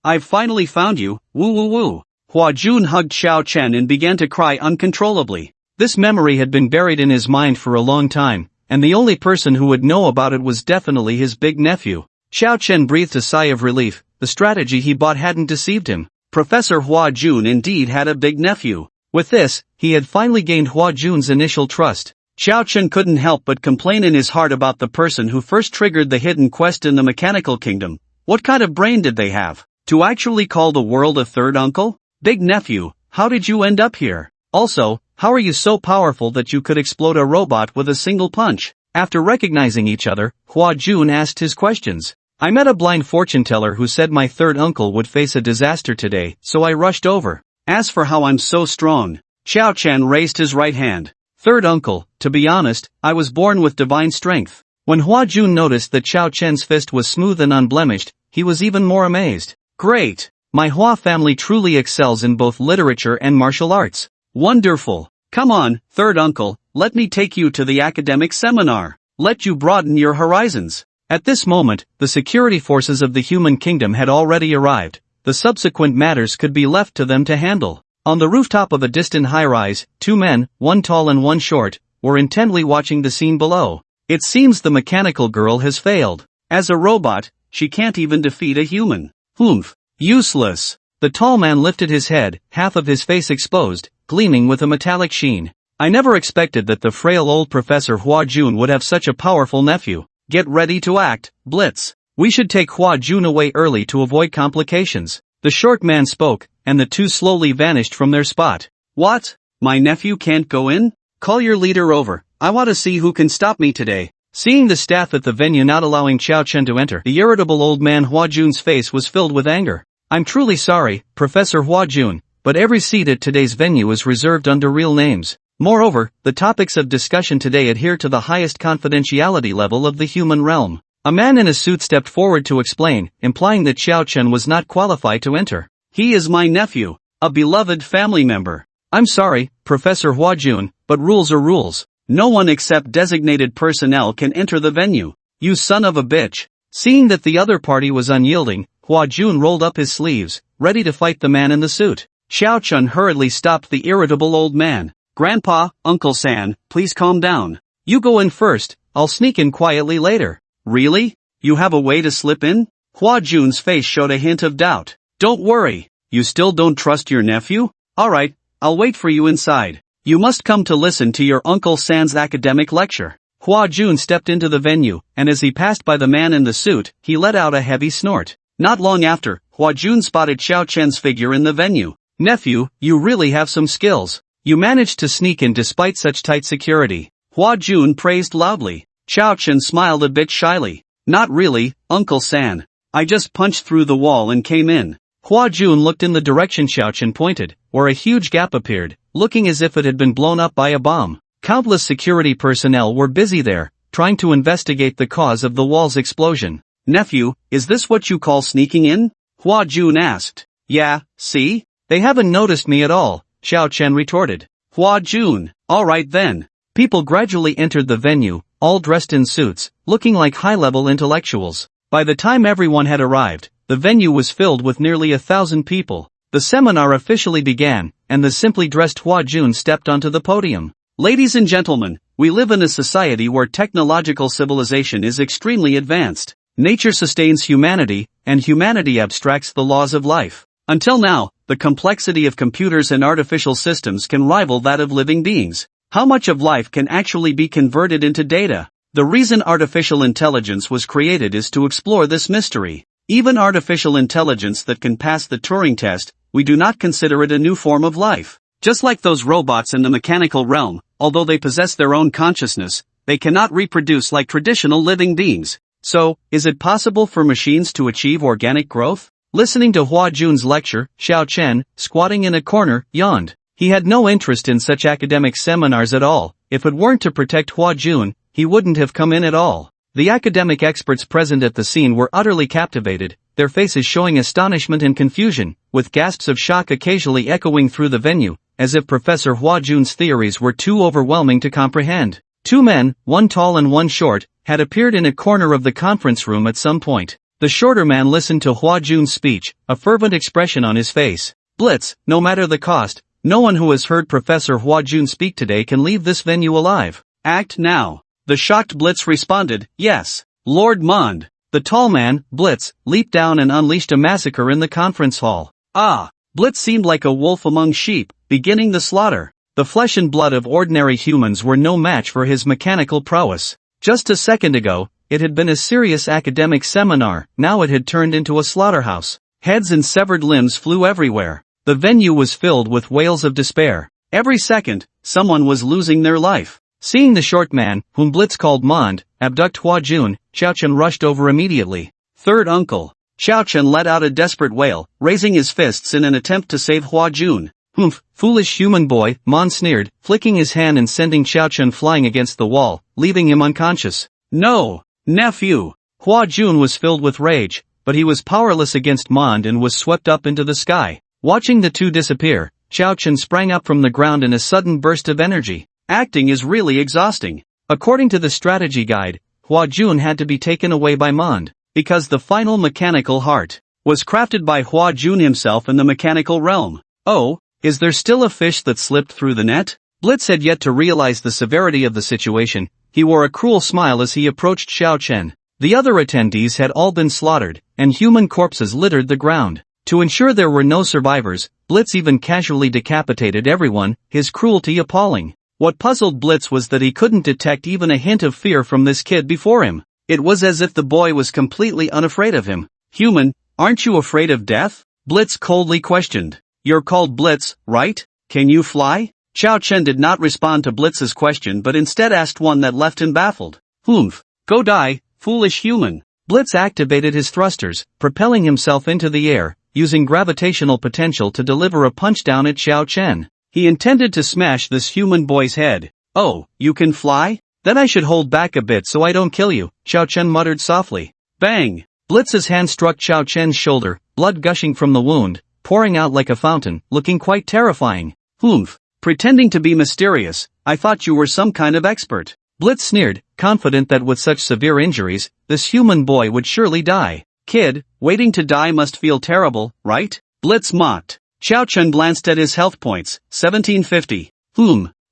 I've finally found you, woo woo woo. Huajun hugged Chao Chen and began to cry uncontrollably. This memory had been buried in his mind for a long time, and the only person who would know about it was definitely his big nephew. Chao Chen breathed a sigh of relief. The strategy he bought hadn't deceived him. Professor Hua Jun indeed had a big nephew. With this, he had finally gained Hua Jun's initial trust. Xiao Chen couldn't help but complain in his heart about the person who first triggered the hidden quest in the mechanical kingdom. What kind of brain did they have to actually call the world a third uncle? Big nephew, how did you end up here? Also, how are you so powerful that you could explode a robot with a single punch? After recognizing each other, Hua Jun asked his questions. I met a blind fortune teller who said my third uncle would face a disaster today, so I rushed over. As for how I'm so strong, Xiao Chen raised his right hand. Third uncle, to be honest, I was born with divine strength. When Hua Jun noticed that Xiao Chen's fist was smooth and unblemished, he was even more amazed. Great! My Hua family truly excels in both literature and martial arts. Wonderful! Come on, third uncle, let me take you to the academic seminar. Let you broaden your horizons. At this moment, the security forces of the human kingdom had already arrived. The subsequent matters could be left to them to handle. On the rooftop of a distant high-rise, two men, one tall and one short, were intently watching the scene below. It seems the mechanical girl has failed. As a robot, she can't even defeat a human. Oomph. Useless. The tall man lifted his head, half of his face exposed, gleaming with a metallic sheen. I never expected that the frail old Professor Hua Jun would have such a powerful nephew. Get ready to act, Blitz. We should take Hua Jun away early to avoid complications. The short man spoke, and the two slowly vanished from their spot. What? My nephew can't go in? Call your leader over. I want to see who can stop me today. Seeing the staff at the venue not allowing Xiao Chen to enter, the irritable old man Hua Jun's face was filled with anger. I'm truly sorry, Professor Hua Jun, but every seat at today's venue is reserved under real names. Moreover, the topics of discussion today adhere to the highest confidentiality level of the human realm. A man in a suit stepped forward to explain, implying that Xiao Chen was not qualified to enter. He is my nephew, a beloved family member. I'm sorry, Professor Hua Jun, but rules are rules. No one except designated personnel can enter the venue. You son of a bitch. Seeing that the other party was unyielding, Hua Jun rolled up his sleeves, ready to fight the man in the suit. Xiao Chen hurriedly stopped the irritable old man. Grandpa, Uncle San, please calm down. You go in first, I'll sneak in quietly later. Really? You have a way to slip in? Hua Jun's face showed a hint of doubt. Don't worry, you still don't trust your nephew? Alright, I'll wait for you inside. You must come to listen to your Uncle San's academic lecture. Hua Jun stepped into the venue, and as he passed by the man in the suit, he let out a heavy snort. Not long after, Hua Jun spotted Xiao Chen's figure in the venue. Nephew, you really have some skills. You managed to sneak in despite such tight security. Hua Jun praised loudly. Xiao Chen smiled a bit shyly. Not really, Uncle San. I just punched through the wall and came in. Hua Jun looked in the direction Xiao Chen pointed, where a huge gap appeared, looking as if it had been blown up by a bomb. Countless security personnel were busy there, trying to investigate the cause of the wall's explosion. Nephew, is this what you call sneaking in? Hua Jun asked. Yeah, see? They haven't noticed me at all, Xiao Chen retorted. Hua Jun, alright then. People gradually entered the venue, all dressed in suits, looking like high-level intellectuals. By the time everyone had arrived, the venue was filled with nearly 1,000 people. The seminar officially began, and the simply dressed Hua Jun stepped onto the podium. Ladies and gentlemen, we live in a society where technological civilization is extremely advanced. Nature sustains humanity, and humanity abstracts the laws of life. Until now, the complexity of computers and artificial systems can rival that of living beings. How much of life can actually be converted into data? The reason artificial intelligence was created is to explore this mystery. Even artificial intelligence that can pass the Turing test, we do not consider it a new form of life. Just like those robots in the mechanical realm, although they possess their own consciousness, they cannot reproduce like traditional living beings. So, is it possible for machines to achieve organic growth? Listening to Hua Jun's lecture, Xiao Chen, squatting in a corner, yawned. He had no interest in such academic seminars at all. If it weren't to protect Hua Jun, he wouldn't have come in at all. The academic experts present at the scene were utterly captivated, their faces showing astonishment and confusion, with gasps of shock occasionally echoing through the venue, as if Professor Hua Jun's theories were too overwhelming to comprehend. Two men, one tall and one short, had appeared in a corner of the conference room at some point. The shorter man listened to Hua Jun's speech, a fervent expression on his face. Blitz, no matter the cost, no one who has heard Professor Hua Jun speak today can leave this venue alive. Act now. The shocked Blitz responded, yes. Lord Mond. The tall man, Blitz, leaped down and unleashed a massacre in the conference hall. Ah, Blitz seemed like a wolf among sheep, beginning the slaughter. The flesh and blood of ordinary humans were no match for his mechanical prowess. Just a second ago, it had been a serious academic seminar, now it had turned into a slaughterhouse. Heads and severed limbs flew everywhere. The venue was filled with wails of despair. Every second, someone was losing their life. Seeing the short man, whom Blitz called Mond, abduct Hua Jun, Xiao Chen rushed over immediately. Third uncle. Xiao Chen let out a desperate wail, raising his fists in an attempt to save Hua Jun. Humph, foolish human boy, Mond sneered, flicking his hand and sending Xiao Chen flying against the wall, leaving him unconscious. No, nephew! Hua Jun was filled with rage, but he was powerless against Mond and was swept up into the sky. Watching the two disappear, Xiao Chen sprang up from the ground in a sudden burst of energy. Acting is really exhausting. According to the strategy guide, Hua Jun had to be taken away by Mond, because the final mechanical heart was crafted by Hua Jun himself in the mechanical realm. Oh, is there still a fish that slipped through the net? Blitz had yet to realize the severity of the situation. He wore a cruel smile as he approached Xiao Chen. The other attendees had all been slaughtered, and human corpses littered the ground. To ensure there were no survivors, Blitz even casually decapitated everyone, his cruelty appalling. What puzzled Blitz was that he couldn't detect even a hint of fear from this kid before him. It was as if the boy was completely unafraid of him. Human, aren't you afraid of death? Blitz coldly questioned. You're called Blitz, right? Can you fly? Xiao Chen did not respond to Blitz's question but instead asked one that left him baffled. Humph. Go die, foolish human. Blitz activated his thrusters, propelling himself into the air, using gravitational potential to deliver a punch down at Xiao Chen. He intended to smash this human boy's head. Oh, you can fly? Then I should hold back a bit so I don't kill you, Xiao Chen muttered softly. Bang! Blitz's hand struck Xiao Chen's shoulder, blood gushing from the wound, pouring out like a fountain, looking quite terrifying. Humph. Pretending to be mysterious, I thought you were some kind of expert. Blitz sneered, confident that with such severe injuries, this human boy would surely die. Kid, waiting to die must feel terrible, right? Blitz mocked. Xiao Chen glanced at his health points, 1750.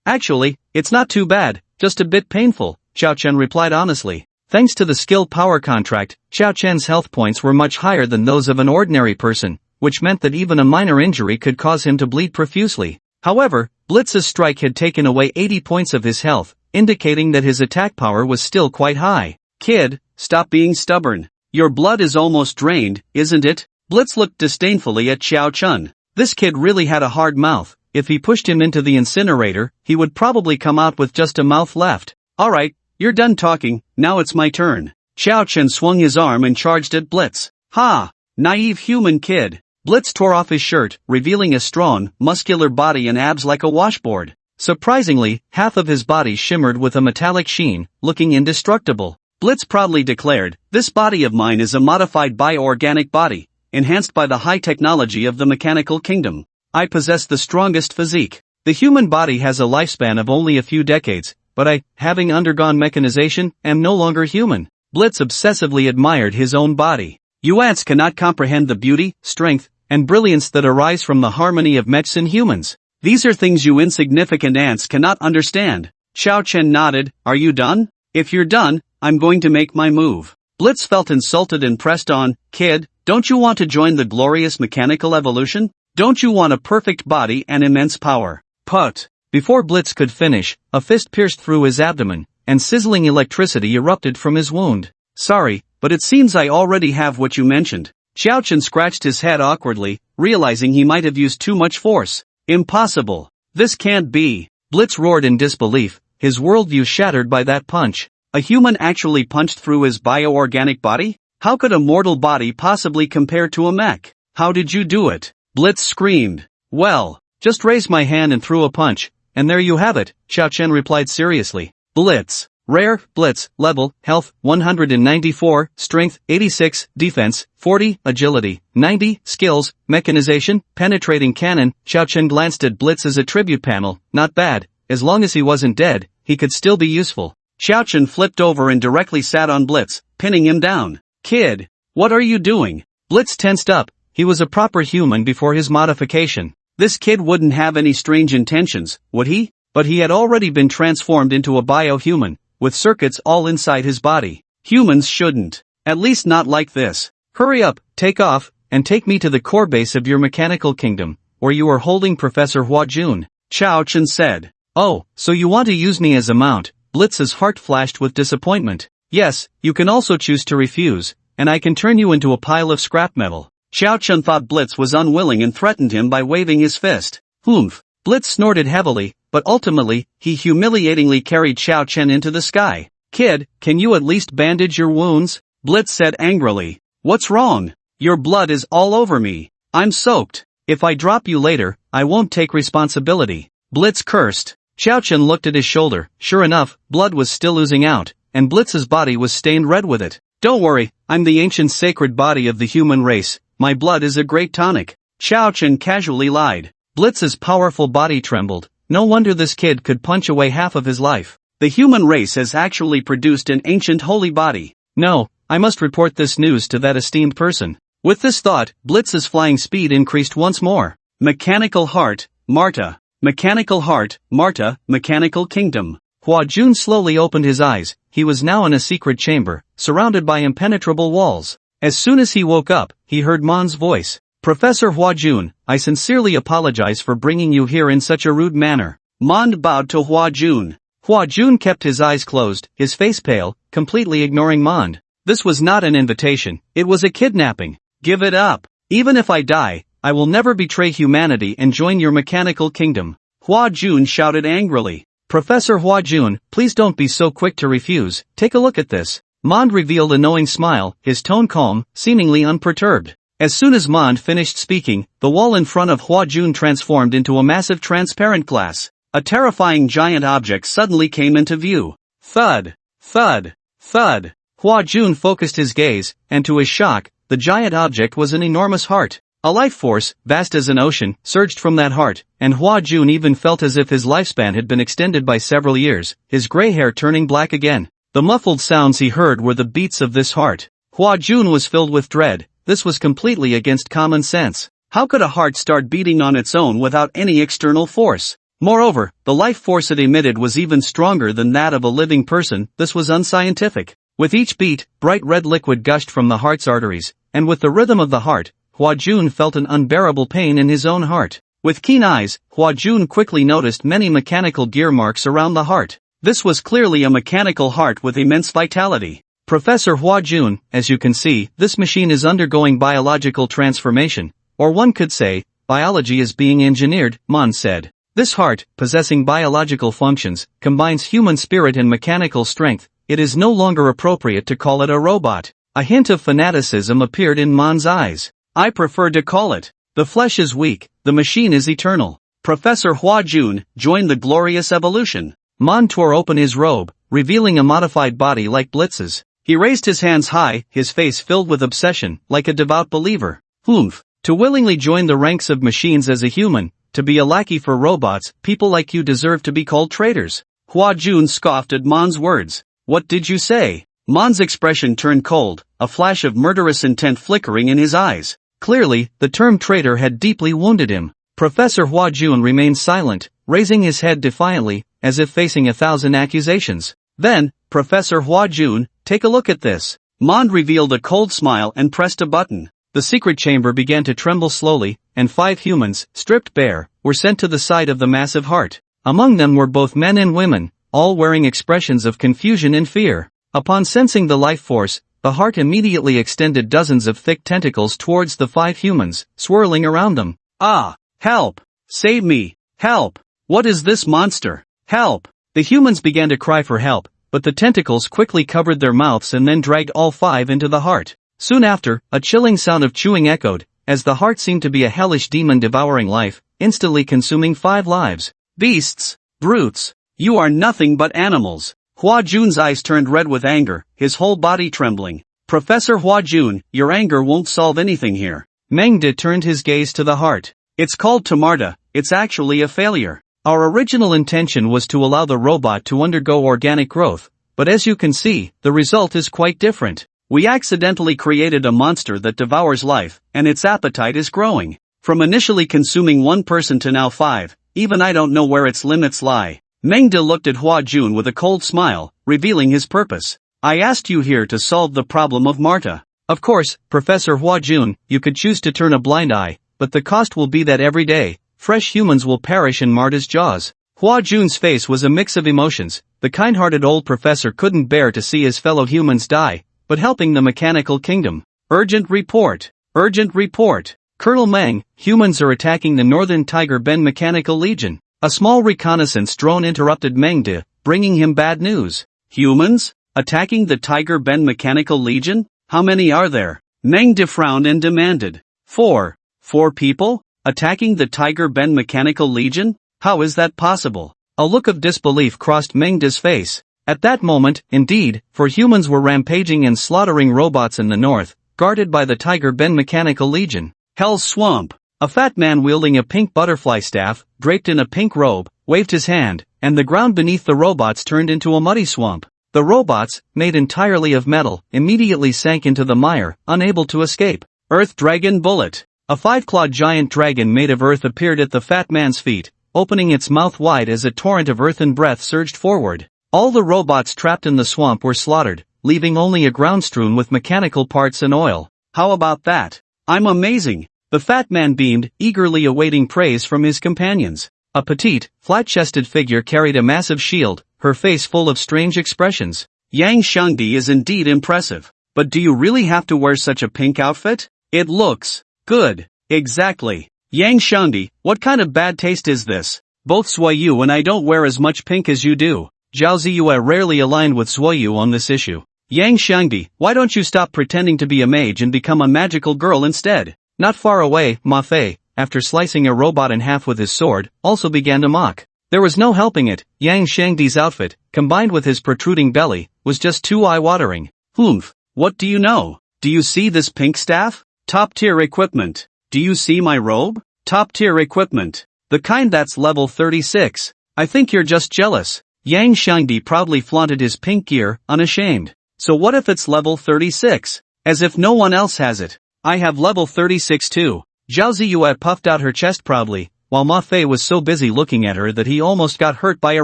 Actually, it's not too bad, just a bit painful, Xiao Chen replied honestly. Thanks to the skill power contract, Xiao Chen's health points were much higher than those of an ordinary person, which meant that even a minor injury could cause him to bleed profusely. However, Blitz's strike had taken away 80 points of his health, indicating that his attack power was still quite high. Kid, stop being stubborn. Your blood is almost drained, isn't it? Blitz looked disdainfully at Xiao Chen. This kid really had a hard mouth. If he pushed him into the incinerator, he would probably come out with just a mouth left. Alright, you're done talking, now it's my turn. Xiao Chen swung his arm and charged at Blitz. Ha! Naive human kid. Blitz tore off his shirt, revealing a strong, muscular body and abs like a washboard. Surprisingly, half of his body shimmered with a metallic sheen, looking indestructible. Blitz proudly declared, "This body of mine is a modified bioorganic body, enhanced by the high technology of the mechanical kingdom. I possess the strongest physique. The human body has a lifespan of only a few decades, but I, having undergone mechanization, am no longer human." Blitz obsessively admired his own body. You ants cannot comprehend the beauty, strength, and brilliance that arise from the harmony of mechs and humans. These are things you insignificant ants cannot understand. Xiao Chen nodded. Are you done? If you're done, I'm going to make my move. Blitz felt insulted and pressed on. Kid, don't you want to join the glorious mechanical evolution? Don't you want a perfect body and immense power? Put. Before Blitz could finish, a fist pierced through his abdomen, and sizzling electricity erupted from his wound. Sorry, but it seems I already have what you mentioned. Xiao Chen scratched his head awkwardly, realizing he might have used too much force. Impossible. This can't be. Blitz roared in disbelief, his worldview shattered by that punch. A human actually punched through his bioorganic body? How could a mortal body possibly compare to a mech? How did you do it? Blitz screamed. Well, just raised my hand and threw a punch, and there you have it, Xiao Chen replied seriously. Blitz. Rare, Blitz, level, health, 194, strength, 86, defense, 40, agility, 90, skills, mechanization, penetrating cannon. Xiao Chen glanced at Blitz's attribute panel. Not bad, as long as he wasn't dead, he could still be useful. Xiao Chen flipped over and directly sat on Blitz, pinning him down. Kid, what are you doing? Blitz tensed up. He was a proper human before his modification. This kid wouldn't have any strange intentions, would he? But he had already been transformed into a biohuman, with circuits all inside his body. Humans shouldn't. At least not like this. Hurry up, take off, and take me to the core base of your mechanical kingdom, where you are holding Professor Hua Jun," Chao Chen said. "Oh, so you want to use me as a mount?" Blitz's heart flashed with disappointment. "Yes, you can also choose to refuse, and I can turn you into a pile of scrap metal." Chao Chen thought Blitz was unwilling and threatened him by waving his fist. "Oomph." Blitz snorted heavily, but ultimately, he humiliatingly carried Chao Chen into the sky. "Kid, can you at least bandage your wounds?" Blitz said angrily. "What's wrong? Your blood is all over me. I'm soaked. If I drop you later, I won't take responsibility." Blitz cursed. Chao Chen looked at his shoulder. Sure enough, blood was still oozing out, and Blitz's body was stained red with it. "Don't worry, I'm the ancient sacred body of the human race. My blood is a great tonic," Chao Chen casually lied. Blitz's powerful body trembled. No wonder this kid could punch away half of his life. The human race has actually produced an ancient holy body. No, I must report this news to that esteemed person. With this thought, Blitz's flying speed increased once more. Mechanical heart, Marta. Mechanical heart, Marta, mechanical kingdom. Hua Jun slowly opened his eyes. He was now in a secret chamber, surrounded by impenetrable walls. As soon as he woke up, he heard Mon's voice. "Professor Hua Jun, I sincerely apologize for bringing you here in such a rude manner." Mon bowed to Hua Jun. Hua Jun kept his eyes closed, his face pale, completely ignoring Mon. This was not an invitation, it was a kidnapping. "Give it up. Even if I die, I will never betray humanity and join your mechanical kingdom," Hua Jun shouted angrily. "Professor Hua Jun, please don't be so quick to refuse. Take a look at this." Mond revealed a knowing smile, his tone calm, seemingly unperturbed. As soon as Mond finished speaking, the wall in front of Hua Jun transformed into a massive transparent glass. A terrifying giant object suddenly came into view. Thud, thud, thud. Hua Jun focused his gaze, and to his shock, the giant object was an enormous heart. A life force, vast as an ocean, surged from that heart, and Hua Jun even felt as if his lifespan had been extended by several years, his gray hair turning black again. The muffled sounds he heard were the beats of this heart. Hua Jun was filled with dread. This was completely against common sense. How could a heart start beating on its own without any external force? Moreover, the life force it emitted was even stronger than that of a living person. This was unscientific. With each beat, bright red liquid gushed from the heart's arteries, and with the rhythm of the heart, Hua Jun felt an unbearable pain in his own heart. With keen eyes, Hua Jun quickly noticed many mechanical gear marks around the heart. This was clearly a mechanical heart with immense vitality. "Professor Hua Jun, as you can see, this machine is undergoing biological transformation, or one could say, biology is being engineered," Mon said. "This heart, possessing biological functions, combines human spirit and mechanical strength. It is no longer appropriate to call it a robot." A hint of fanaticism appeared in Mon's eyes. "I prefer to call it, the flesh is weak, the machine is eternal." Professor Hua Jun joined the glorious evolution. Mon tore open his robe, revealing a modified body like Blitz's. He raised his hands high, his face filled with obsession, like a devout believer. "Oomph. To willingly join the ranks of machines as a human, to be a lackey for robots, people like you deserve to be called traitors." Hua Jun scoffed at Mon's words. "What did you say?" Mon's expression turned cold, a flash of murderous intent flickering in his eyes. Clearly, the term traitor had deeply wounded him. Professor Hua Jun remained silent, raising his head defiantly, as if facing 1,000 accusations. Then, "Professor Hua Jun, take a look at this." Mond revealed a cold smile and pressed a button. The secret chamber began to tremble slowly, and 5 humans, stripped bare, were sent to the side of the massive heart. Among them were both men and women, all wearing expressions of confusion and fear. Upon sensing the life force, the heart immediately extended dozens of thick tentacles towards the 5 humans, swirling around them. "Ah! Help! Save me! Help! What is this monster? Help!" The humans began to cry for help, but the tentacles quickly covered their mouths and then dragged all 5 into the heart. Soon after, a chilling sound of chewing echoed, as the heart seemed to be a hellish demon devouring life, instantly consuming 5 lives. "Beasts! Brutes! You are nothing but animals!" Hua Jun's eyes turned red with anger, his whole body trembling. "Professor Hua Jun, your anger won't solve anything here." Mengde turned his gaze to the heart. "It's called Tamarta, it's actually a failure. Our original intention was to allow the robot to undergo organic growth, but as you can see, the result is quite different. We accidentally created a monster that devours life, and its appetite is growing. From initially consuming 1 person to now 5, even I don't know where its limits lie." Mengde looked at Hua Jun with a cold smile, revealing his purpose. "I asked you here to solve the problem of Marta. Of course, Professor Hua Jun, you could choose to turn a blind eye, but the cost will be that every day, fresh humans will perish in Marta's jaws. Hua Jun's face was a mix of emotions. The kind-hearted old professor couldn't bear to see his fellow humans die, but helping the mechanical kingdom. Urgent report! Urgent report! Colonel Meng, humans are attacking the Northern Tiger Ben Mechanical Legion. A small reconnaissance drone interrupted Meng De, bringing him bad news. Humans? Attacking the Tiger Ben Mechanical Legion? How many are there? Meng De frowned and demanded. 4. 4 people? Attacking the Tiger Ben Mechanical Legion? How is that possible? A look of disbelief crossed Meng De's face. At that moment, indeed, for humans were rampaging and slaughtering robots in the north, guarded by the Tiger Ben Mechanical Legion. Hell's Swamp! A fat man wielding a pink butterfly staff, draped in a pink robe, waved his hand, and the ground beneath the robots turned into a muddy swamp. The robots, made entirely of metal, immediately sank into the mire, unable to escape. Earth Dragon Bullet! A 5-clawed giant dragon made of earth appeared at the fat man's feet, opening its mouth wide as a torrent of earthen breath surged forward. All the robots trapped in the swamp were slaughtered, leaving only a ground strewn with mechanical parts and oil. How about that? I'm amazing! The fat man beamed, eagerly awaiting praise from his companions. A petite, flat-chested figure carried a massive shield, her face full of strange expressions. Yang Shangdi is indeed impressive. But do you really have to wear such a pink outfit? It looks good. Exactly. Yang Shangdi, what kind of bad taste is this? Both Zuoyu and I don't wear as much pink as you do. Zhao Ziyue rarely aligned with Zuoyu on this issue. Yang Shangdi, why don't you stop pretending to be a mage and become a magical girl instead? Not far away, Ma Fei, after slicing a robot in half with his sword, also began to mock. There was no helping it. Yang Shangdi's outfit, combined with his protruding belly, was just too eye-watering. Humph, what do you know? Do you see this pink staff? Top-tier equipment. Do you see my robe? Top-tier equipment. The kind that's level 36. I think you're just jealous. Yang Shangdi proudly flaunted his pink gear, unashamed. So what if it's level 36? As if no one else has it. I have level 36 too. Zhao Ziyue puffed out her chest proudly, while Ma Fei was so busy looking at her that he almost got hurt by a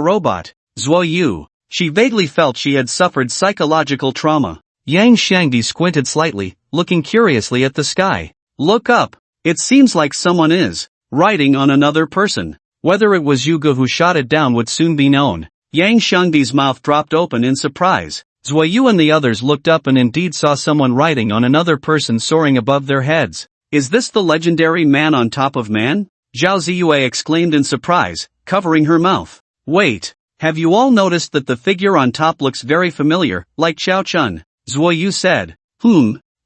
robot. Zuoyu. She vaguely felt she had suffered psychological trauma. Yang Shangdi squinted slightly, looking curiously at the sky. Look up. It seems like someone is riding on another person. Whether it was Yuga who shot it down would soon be known. Yang Shangdi's mouth dropped open in surprise. Zuoyu and the others looked up and indeed saw someone riding on another person soaring above their heads. Is this the legendary man on top of man? Zhao Ziyue exclaimed in surprise, covering her mouth. Wait, have you all noticed that the figure on top looks very familiar, like Xiao Chun? Zuoyu said.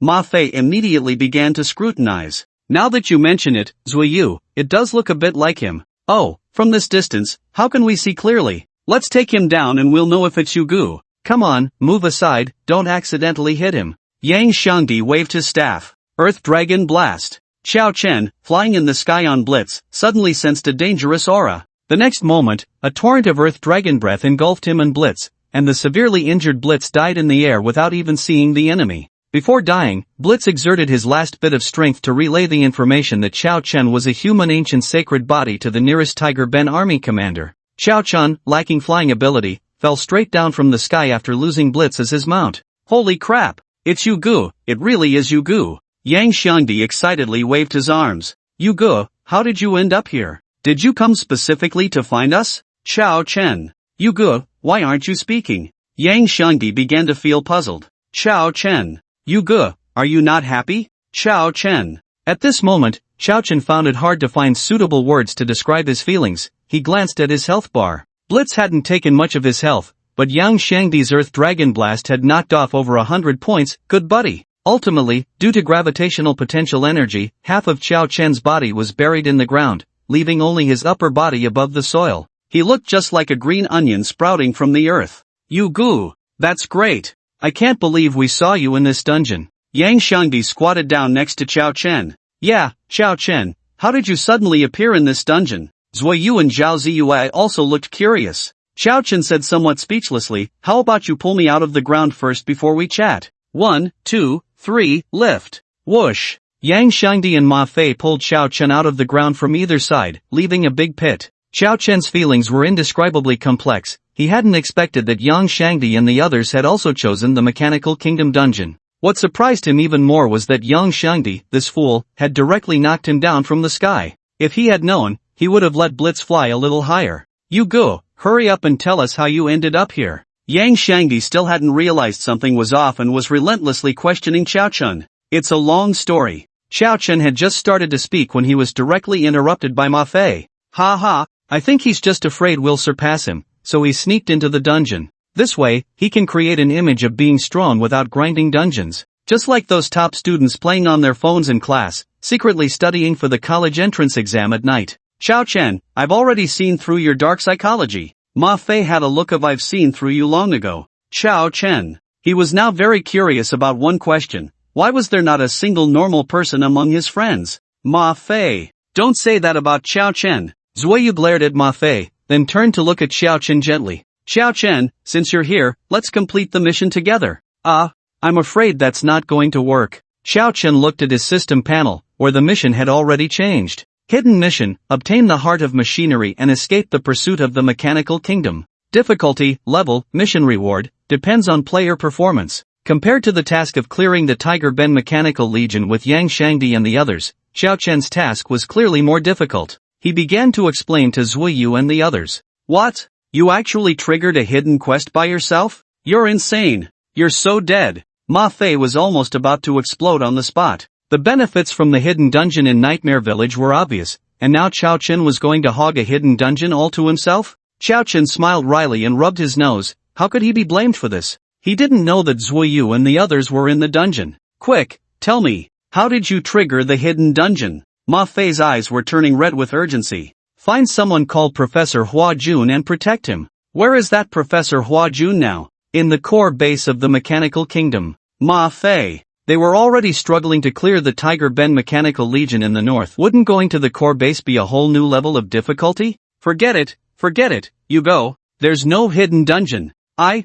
Ma Fei immediately began to scrutinize. Now that you mention it, Zuoyu, it does look a bit like him. Oh, from this distance, how can we see clearly? Let's take him down and we'll know if it's Yugu. Come on, move aside, don't accidentally hit him. Yang Shangdi waved his staff. Earth Dragon Blast. Xiao Chen, flying in the sky on Blitz, suddenly sensed a dangerous aura. The next moment, a torrent of Earth Dragon breath engulfed him and Blitz, and the severely injured Blitz died in the air without even seeing the enemy. Before dying, Blitz exerted his last bit of strength to relay the information that Xiao Chen was a human ancient sacred body to the nearest Tiger Ben army commander. Xiao Chen, lacking flying ability, fell straight down from the sky after losing Blitz as his mount. Holy crap! It's Yugu, it really is Yugu. Yang Shangdi excitedly waved his arms. Yugu, how did you end up here? Did you come specifically to find us? Xiao Chen. Yugu, why aren't you speaking? Yang Shangdi began to feel puzzled. Xiao Chen. Yugu, are you not happy? Xiao Chen. At this moment, Xiao Chen found it hard to find suitable words to describe his feelings. He glanced at his health bar. Blitz hadn't taken much of his health, but Yang Shangdi's Earth Dragon Blast had knocked off over 100 points. Good buddy. Ultimately, due to gravitational potential energy, half of Xiao Chen's body was buried in the ground, leaving only his upper body above the soil. He looked just like a green onion sprouting from the earth. Yugu, that's great. I can't believe we saw you in this dungeon. Yang Shangdi squatted down next to Xiao Chen. Yeah, Xiao Chen, how did you suddenly appear in this dungeon? Zuoyu and Zhao Ziyue also looked curious. Xiao Chen said somewhat speechlessly, how about you pull me out of the ground first before we chat? 1, 2, 3, lift. Whoosh. Yang Shangdi and Ma Fei pulled Xiao Chen out of the ground from either side, leaving a big pit. Xiao Chen's feelings were indescribably complex. He hadn't expected that Yang Shangdi and the others had also chosen the Mechanical Kingdom dungeon. What surprised him even more was that young Shangdi, this fool, had directly knocked him down from the sky. If he had known, he would have let Blitz fly a little higher. You go, hurry up and tell us how you ended up here. Yang Shangdi still hadn't realized something was off and was relentlessly questioning Xiao Chun. It's a long story. Xiao Chun had just started to speak when he was directly interrupted by Ma Fei. Ha ha, I think he's just afraid we'll surpass him, so he sneaked into the dungeon. This way, he can create an image of being strong without grinding dungeons. Just like those top students playing on their phones in class, secretly studying for the college entrance exam at night. Xiao Chen, I've already seen through your dark psychology. Ma Fei had a look of I've seen through you long ago. Xiao Chen. He was now very curious about one question. Why was there not a single normal person among his friends? Ma Fei. Don't say that about Xiao Chen. Zuoyu glared at Ma Fei, then turned to look at Xiao Chen gently. Xiao Chen, since you're here, let's complete the mission together. I'm afraid that's not going to work. Xiao Chen looked at his system panel, where the mission had already changed. Hidden mission, obtain the heart of machinery and escape the pursuit of the mechanical kingdom. Difficulty, level, mission reward, depends on player performance. Compared to the task of clearing the Tiger Ben Mechanical Legion with Yang Shangdi and the others, Xiao Chen's task was clearly more difficult. He began to explain to Zuiyu and the others. What? You actually triggered a hidden quest by yourself? You're insane. You're so dead. Ma Fei was almost about to explode on the spot. The benefits from the hidden dungeon in Nightmare Village were obvious, and now Xiao Chen was going to hog a hidden dungeon all to himself? Xiao Chen smiled wryly and rubbed his nose. How could he be blamed for this? He didn't know that Zuiyu and the others were in the dungeon. Quick, tell me, how did you trigger the hidden dungeon? Ma Fei's eyes were turning red with urgency. Find someone called Professor Hua Jun and protect him. Where is that Professor Hua Jun now? In the core base of the Mechanical Kingdom. Ma Fei. They were already struggling to clear the Tiger Ben Mechanical Legion in the north. Wouldn't going to the core base be a whole new level of difficulty? Forget it, you go. There's no hidden dungeon.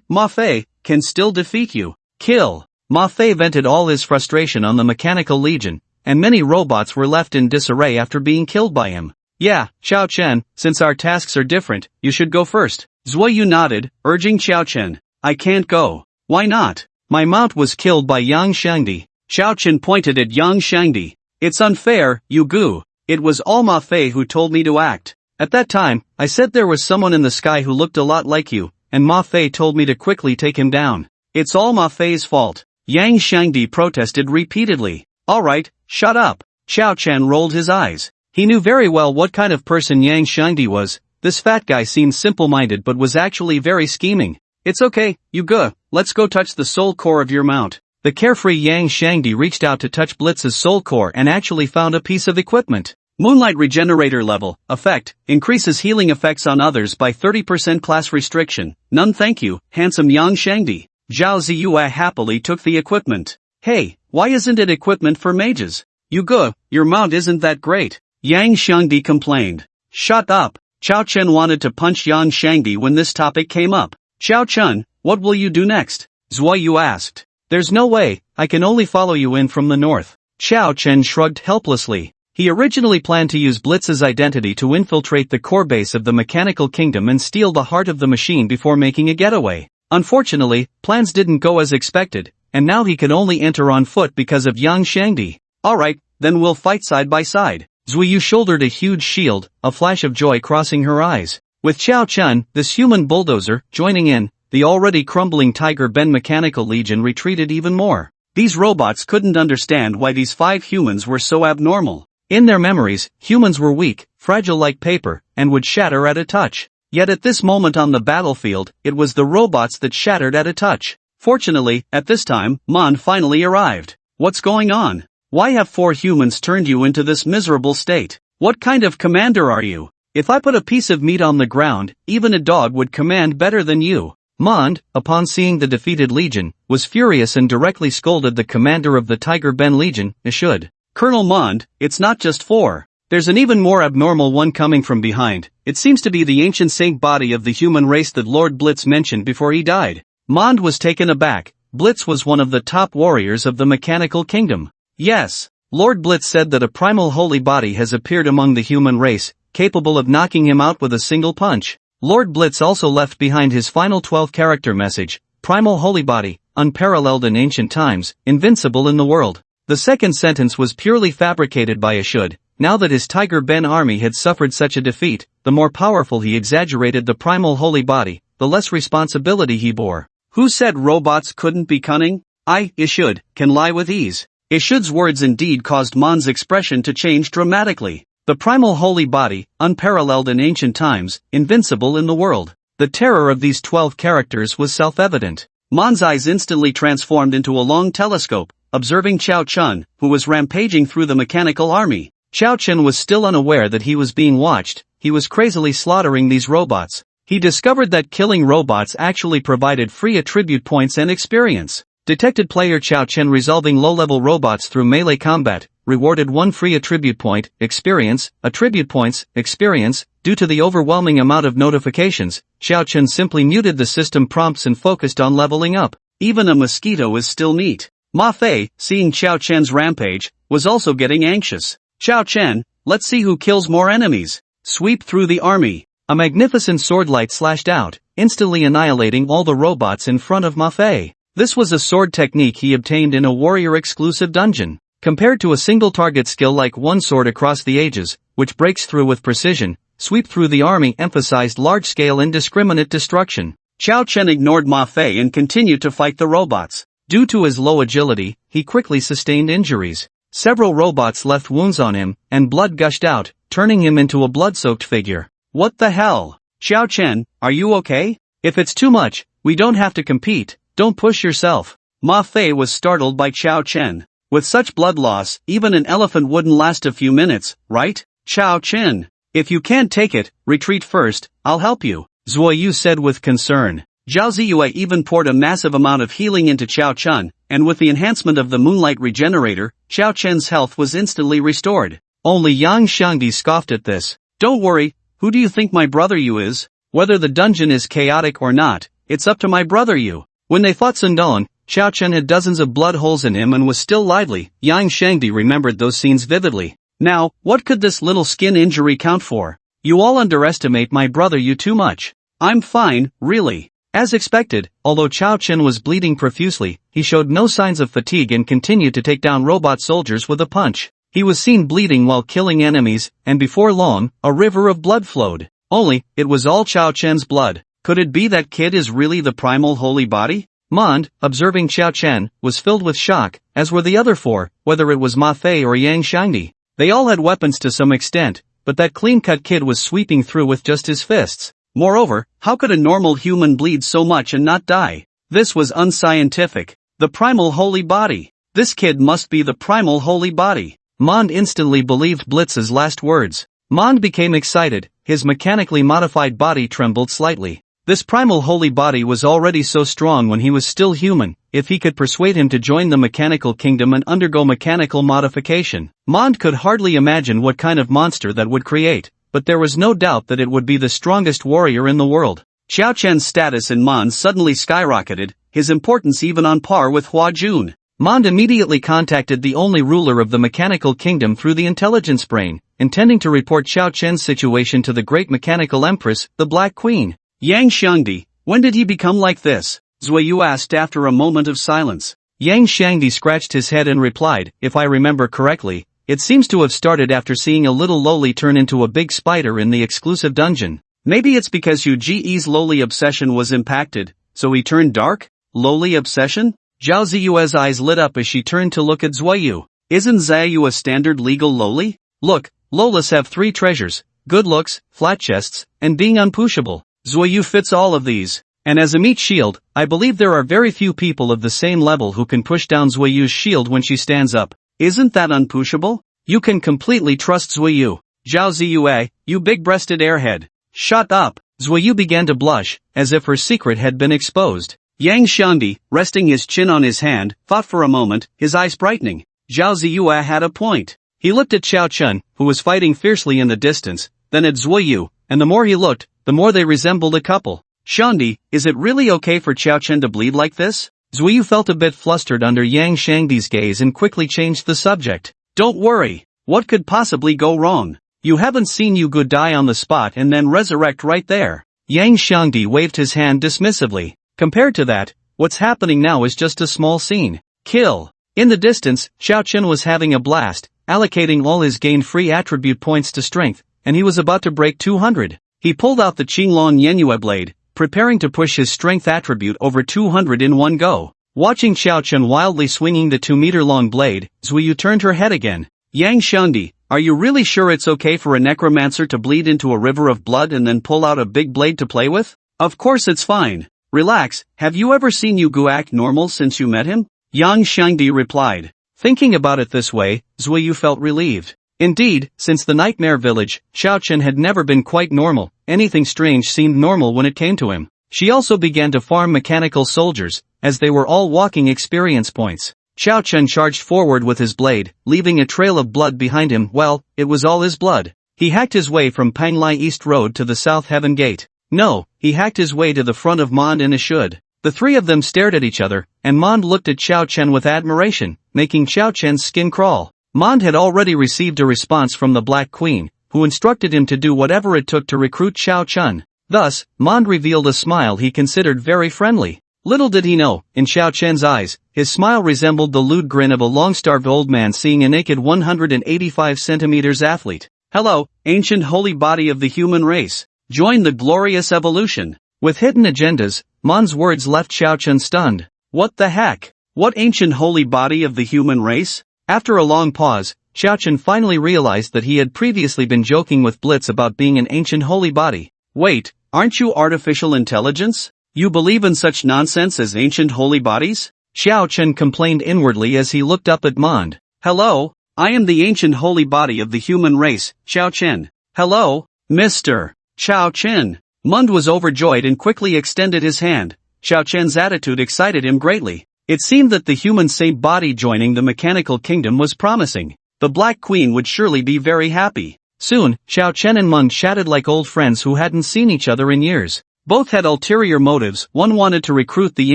Ma Fei, can still defeat you. Kill. Ma Fei vented all his frustration on the Mechanical Legion, and many robots were left in disarray after being killed by him. Yeah, Xiao Chen, since our tasks are different, you should go first. Zuoyu nodded, urging Xiao Chen. I can't go. Why not? My mount was killed by Yang Shangdi. Xiao Chen pointed at Yang Shangdi. It's unfair, you goo. It was all Ma Fei who told me to act. At that time, I said there was someone in the sky who looked a lot like you, and Ma Fei told me to quickly take him down. It's all Ma Fei's fault. Yang Shangdi protested repeatedly. Alright, shut up. Xiao Chen rolled his eyes. He knew very well what kind of person Yang Shangdi was. This fat guy seemed simple-minded but was actually very scheming. It's okay, you go, let's go touch the soul core of your mount. The carefree Yang Shangdi reached out to touch Blitz's soul core and actually found a piece of equipment. Moonlight Regenerator Level, effect, increases healing effects on others by 30% class restriction. None thank you, handsome Yang Shangdi. Zhao Ziyue happily took the equipment. Hey, why isn't it equipment for mages? You go, your mount isn't that great. Yang Shangdi complained. Shut up. Xiao Chen wanted to punch Yang Shangdi when this topic came up. Xiao Chen, what will you do next? Zuoyu asked. There's no way, I can only follow you in from the north. Xiao Chen shrugged helplessly. He originally planned to use Blitz's identity to infiltrate the core base of the Mechanical Kingdom and steal the heart of the machine before making a getaway. Unfortunately, plans didn't go as expected, and now he could only enter on foot because of Yang Shangdi. Alright, then we'll fight side by side. Zuiyu shouldered a huge shield, a flash of joy crossing her eyes. With Xiao Chen, this human bulldozer, joining in, the already crumbling Tiger Ben Mechanical Legion retreated even more. These robots couldn't understand why these 5 humans were so abnormal. In their memories, humans were weak, fragile like paper, and would shatter at a touch. Yet at this moment on the battlefield, it was the robots that shattered at a touch. Fortunately, at this time, Mon finally arrived. What's going on? Why have 4 humans turned you into this miserable state? What kind of commander are you? If I put a piece of meat on the ground, even a dog would command better than you. Mond, upon seeing the defeated legion, was furious and directly scolded the commander of the Tiger Ben Legion, Ishud. Colonel Mond, it's not just 4. There's an even more abnormal one coming from behind. It seems to be the ancient saint body of the human race that Lord Blitz mentioned before he died. Mond was taken aback. Blitz was one of the top warriors of the Mechanical Kingdom. Yes, Lord Blitz said that a primal holy body has appeared among the human race, capable of knocking him out with a single punch. Lord Blitz also left behind his final 12-character message, Primal Holy Body, unparalleled in ancient times, invincible in the world. The second sentence was purely fabricated by Ashud. Now that his Tiger Ben army had suffered such a defeat, the more powerful he exaggerated the primal holy body, the less responsibility he bore. Who said robots couldn't be cunning? I, Ishud, can lie with ease. Ishud's words indeed caused Mon's expression to change dramatically. The primal holy body, unparalleled in ancient times, invincible in the world. The terror of these 12 characters was self-evident. Mon's eyes instantly transformed into a long telescope, observing Chao Chun, who was rampaging through the mechanical army. Chao Chun was still unaware that he was being watched. He was crazily slaughtering these robots. He discovered that killing robots actually provided free attribute points and experience. Detected player Chao Chun resolving low-level robots through melee combat, rewarded 1 free attribute point, experience, attribute points, experience. Due to the overwhelming amount of notifications, Chao Chun simply muted the system prompts and focused on leveling up. Even a mosquito is still neat. Ma Fei, seeing Chao Chun's rampage, was also getting anxious. Chao Chun, let's see who kills more enemies. Sweep through the army. A magnificent sword light slashed out, instantly annihilating all the robots in front of Ma Fei. This was a sword technique he obtained in a warrior-exclusive dungeon. Compared to a single target skill like one sword across the ages, which breaks through with precision, sweep through the army emphasized large-scale indiscriminate destruction. Chao Chun ignored Ma Fei and continued to fight the robots. Due to his low agility, he quickly sustained injuries. Several robots left wounds on him, and blood gushed out, turning him into a blood-soaked figure. What the hell? Chao Chun, are you okay? If it's too much, we don't have to compete. Don't push yourself. Ma Fei was startled by Chao Chun. With such blood loss, even an elephant wouldn't last a few minutes, right? Chao Chun, if you can't take it, retreat first, I'll help you, Zuoyu said with concern. Zhao Ziyue even poured a massive amount of healing into Chao Chun, and with the enhancement of the Moonlight Regenerator, Chao Chun's health was instantly restored. Only Yang Xiangdi scoffed at this. Don't worry, who do you think my brother Yu is? Whether the dungeon is chaotic or not, it's up to my brother Yu. When they fought Sundong, Chao Chun had dozens of blood holes in him and was still lively. Yang Xiangdi remembered those scenes vividly. Now, what could this little skin injury count for? You all underestimate my brother Yu too much. I'm fine, really. As expected, although Chao Chun was bleeding profusely, he showed no signs of fatigue and continued to take down robot soldiers with a punch. He was seen bleeding while killing enemies, and before long, a river of blood flowed. Only, it was all Chao Chun's blood. Could it be that kid is really the primal holy body? Mond, observing Chao Chun, was filled with shock, as were the other 4, whether it was Ma Fei or Yang Xiangdi. They all had weapons to some extent, but that clean-cut kid was sweeping through with just his fists. Moreover, how could a normal human bleed so much and not die? This was unscientific. The primal holy body. This kid must be the primal holy body. Mond instantly believed Blitz's last words. Mond became excited, his mechanically modified body trembled slightly. This primal holy body was already so strong when he was still human. If he could persuade him to join the mechanical kingdom and undergo mechanical modification, Mond could hardly imagine what kind of monster that would create, but there was no doubt that it would be the strongest warrior in the world. Chao Chun's status in Mond suddenly skyrocketed, his importance even on par with Hua Jun. Mond immediately contacted the only ruler of the mechanical kingdom through the intelligence brain, intending to report Chao Chun's situation to the great mechanical empress, the Black Queen. Yang Xiangdi, when did he become like this? Zuoyu asked after a moment of silence. Yang Xiangdi scratched his head and replied, if I remember correctly, it seems to have started after seeing a little loli turn into a big spider in the exclusive dungeon. Maybe it's because Yu Ji's loli obsession was impacted, so he turned dark? Loli obsession? Zhao Ziyue's eyes lit up as she turned to look at Zuoyu. Isn't Zayu a standard legal loli? Look, lolas have 3 treasures, good looks, flat chests, and being unpushable. Zuoyu fits all of these. And as a meat shield, I believe there are very few people of the same level who can push down Zuoyu's shield when she stands up. Isn't that unpushable? You can completely trust Zuoyu. Zhao Ziyue, you big-breasted airhead. Shut up. Zuoyu began to blush, as if her secret had been exposed. Yang Xiangdi, resting his chin on his hand, thought for a moment, his eyes brightening. Zhao Ziyue had a point. He looked at Chao Chun, who was fighting fiercely in the distance, then at Zuoyu, and the more he looked, the more they resembled a couple. Xiangdi, is it really okay for Chao Chun to bleed like this? Zuoyu felt a bit flustered under Yang Xiangdi's gaze and quickly changed the subject. Don't worry. What could possibly go wrong? You haven't seen Yu Gu die on the spot and then resurrect right there. Yang Xiangdi waved his hand dismissively. Compared to that, What's happening now is just a small scene. Kill. In the distance, Xiao Chen was having a blast, allocating all his gained free attribute points to strength, and he was about to break 200. He pulled out the Qinglong Yenyue blade, preparing to push his strength attribute over 200 in one go. Watching Xiao Chen wildly swinging the 2-meter-long blade, Zuiyu turned her head again. Yang Shangdi, are you really sure it's okay for a necromancer to bleed into a river of blood and then pull out a big blade to play with? Of course it's fine. Relax, have you ever seen Yu Gu act normal since you met him? Yang Shangdi replied. Thinking about it this way, Zuiyu felt relieved. Indeed, since the Nightmare Village, Xiao Chen had never been quite normal. Anything strange seemed normal when it came to him. She also began to farm mechanical soldiers, as they were all walking experience points. Xiao Chen charged forward with his blade, leaving a trail of blood behind him. Well, it was all his blood. He hacked his way from Panglai East Road to the South Heaven Gate. No, he hacked his way to the front of Mond and Ishud. The three of them stared at each other, and Mond looked at Xiao Chen with admiration, making Xiao Chen's skin crawl. Mond had already received a response from the Black Queen, who instructed him to do whatever it took to recruit Xiao Chen. Thus, Mond revealed a smile he considered very friendly. Little did he know, in Xiao Chen's eyes, his smile resembled the lewd grin of a long-starved old man seeing a naked 185 centimeters athlete. Hello, ancient holy body of the human race. Join the glorious evolution. With hidden agendas, Mond's words left Xiao Chen stunned. What the heck? What ancient holy body of the human race? After a long pause, Xiao Chen finally realized that he had previously been joking with Blitz about being an ancient holy body. Wait, aren't you artificial intelligence? You believe in such nonsense as ancient holy bodies? Xiao Chen complained inwardly as he looked up at Mond. Hello, I am the ancient holy body of the human race, Xiao Chen. Hello, Mr. Xiao Chen. Mond was overjoyed and quickly extended his hand. Xiao Chen's attitude excited him greatly. It seemed that the human saint body joining the mechanical kingdom was promising. The Black Queen would surely be very happy. Soon, Xiao Chen and Mond chatted like old friends who hadn't seen each other in years. Both had ulterior motives. One wanted to recruit the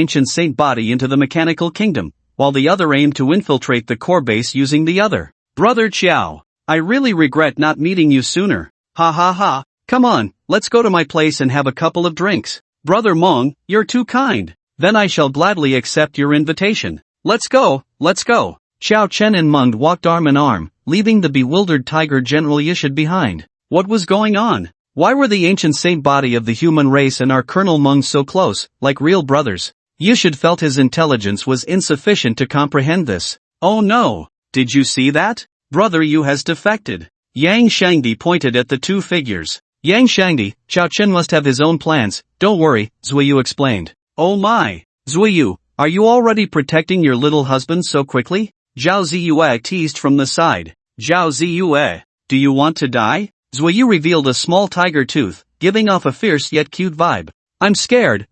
ancient saint body into the mechanical kingdom, while the other aimed to infiltrate the core base using the other. Brother Qiao, I really regret not meeting you sooner. Ha ha ha. Come on, let's go to my place and have a couple of drinks. Brother Meng, you're too kind. Then I shall gladly accept your invitation. Let's go, let's go. Xiao Chen and Meng walked arm in arm, leaving the bewildered tiger General Yishid behind. What was going on? Why were the ancient saint body of the human race and our Colonel Meng so close, like real brothers? Yishid felt his intelligence was insufficient to comprehend this. Oh no, did you see that? Brother Yu has defected. Yang Shangdi pointed at the two figures. Yang Shangdi, Xiao Chen must have his own plans. Don't worry, Zuiyu explained. Oh my, Zuiyu, are you already protecting your little husband so quickly? Zhao Ziyue teased from the side. Zhao Ziyue, do you want to die? Zuiyu revealed a small tiger tooth, giving off a fierce yet cute vibe. I'm scared.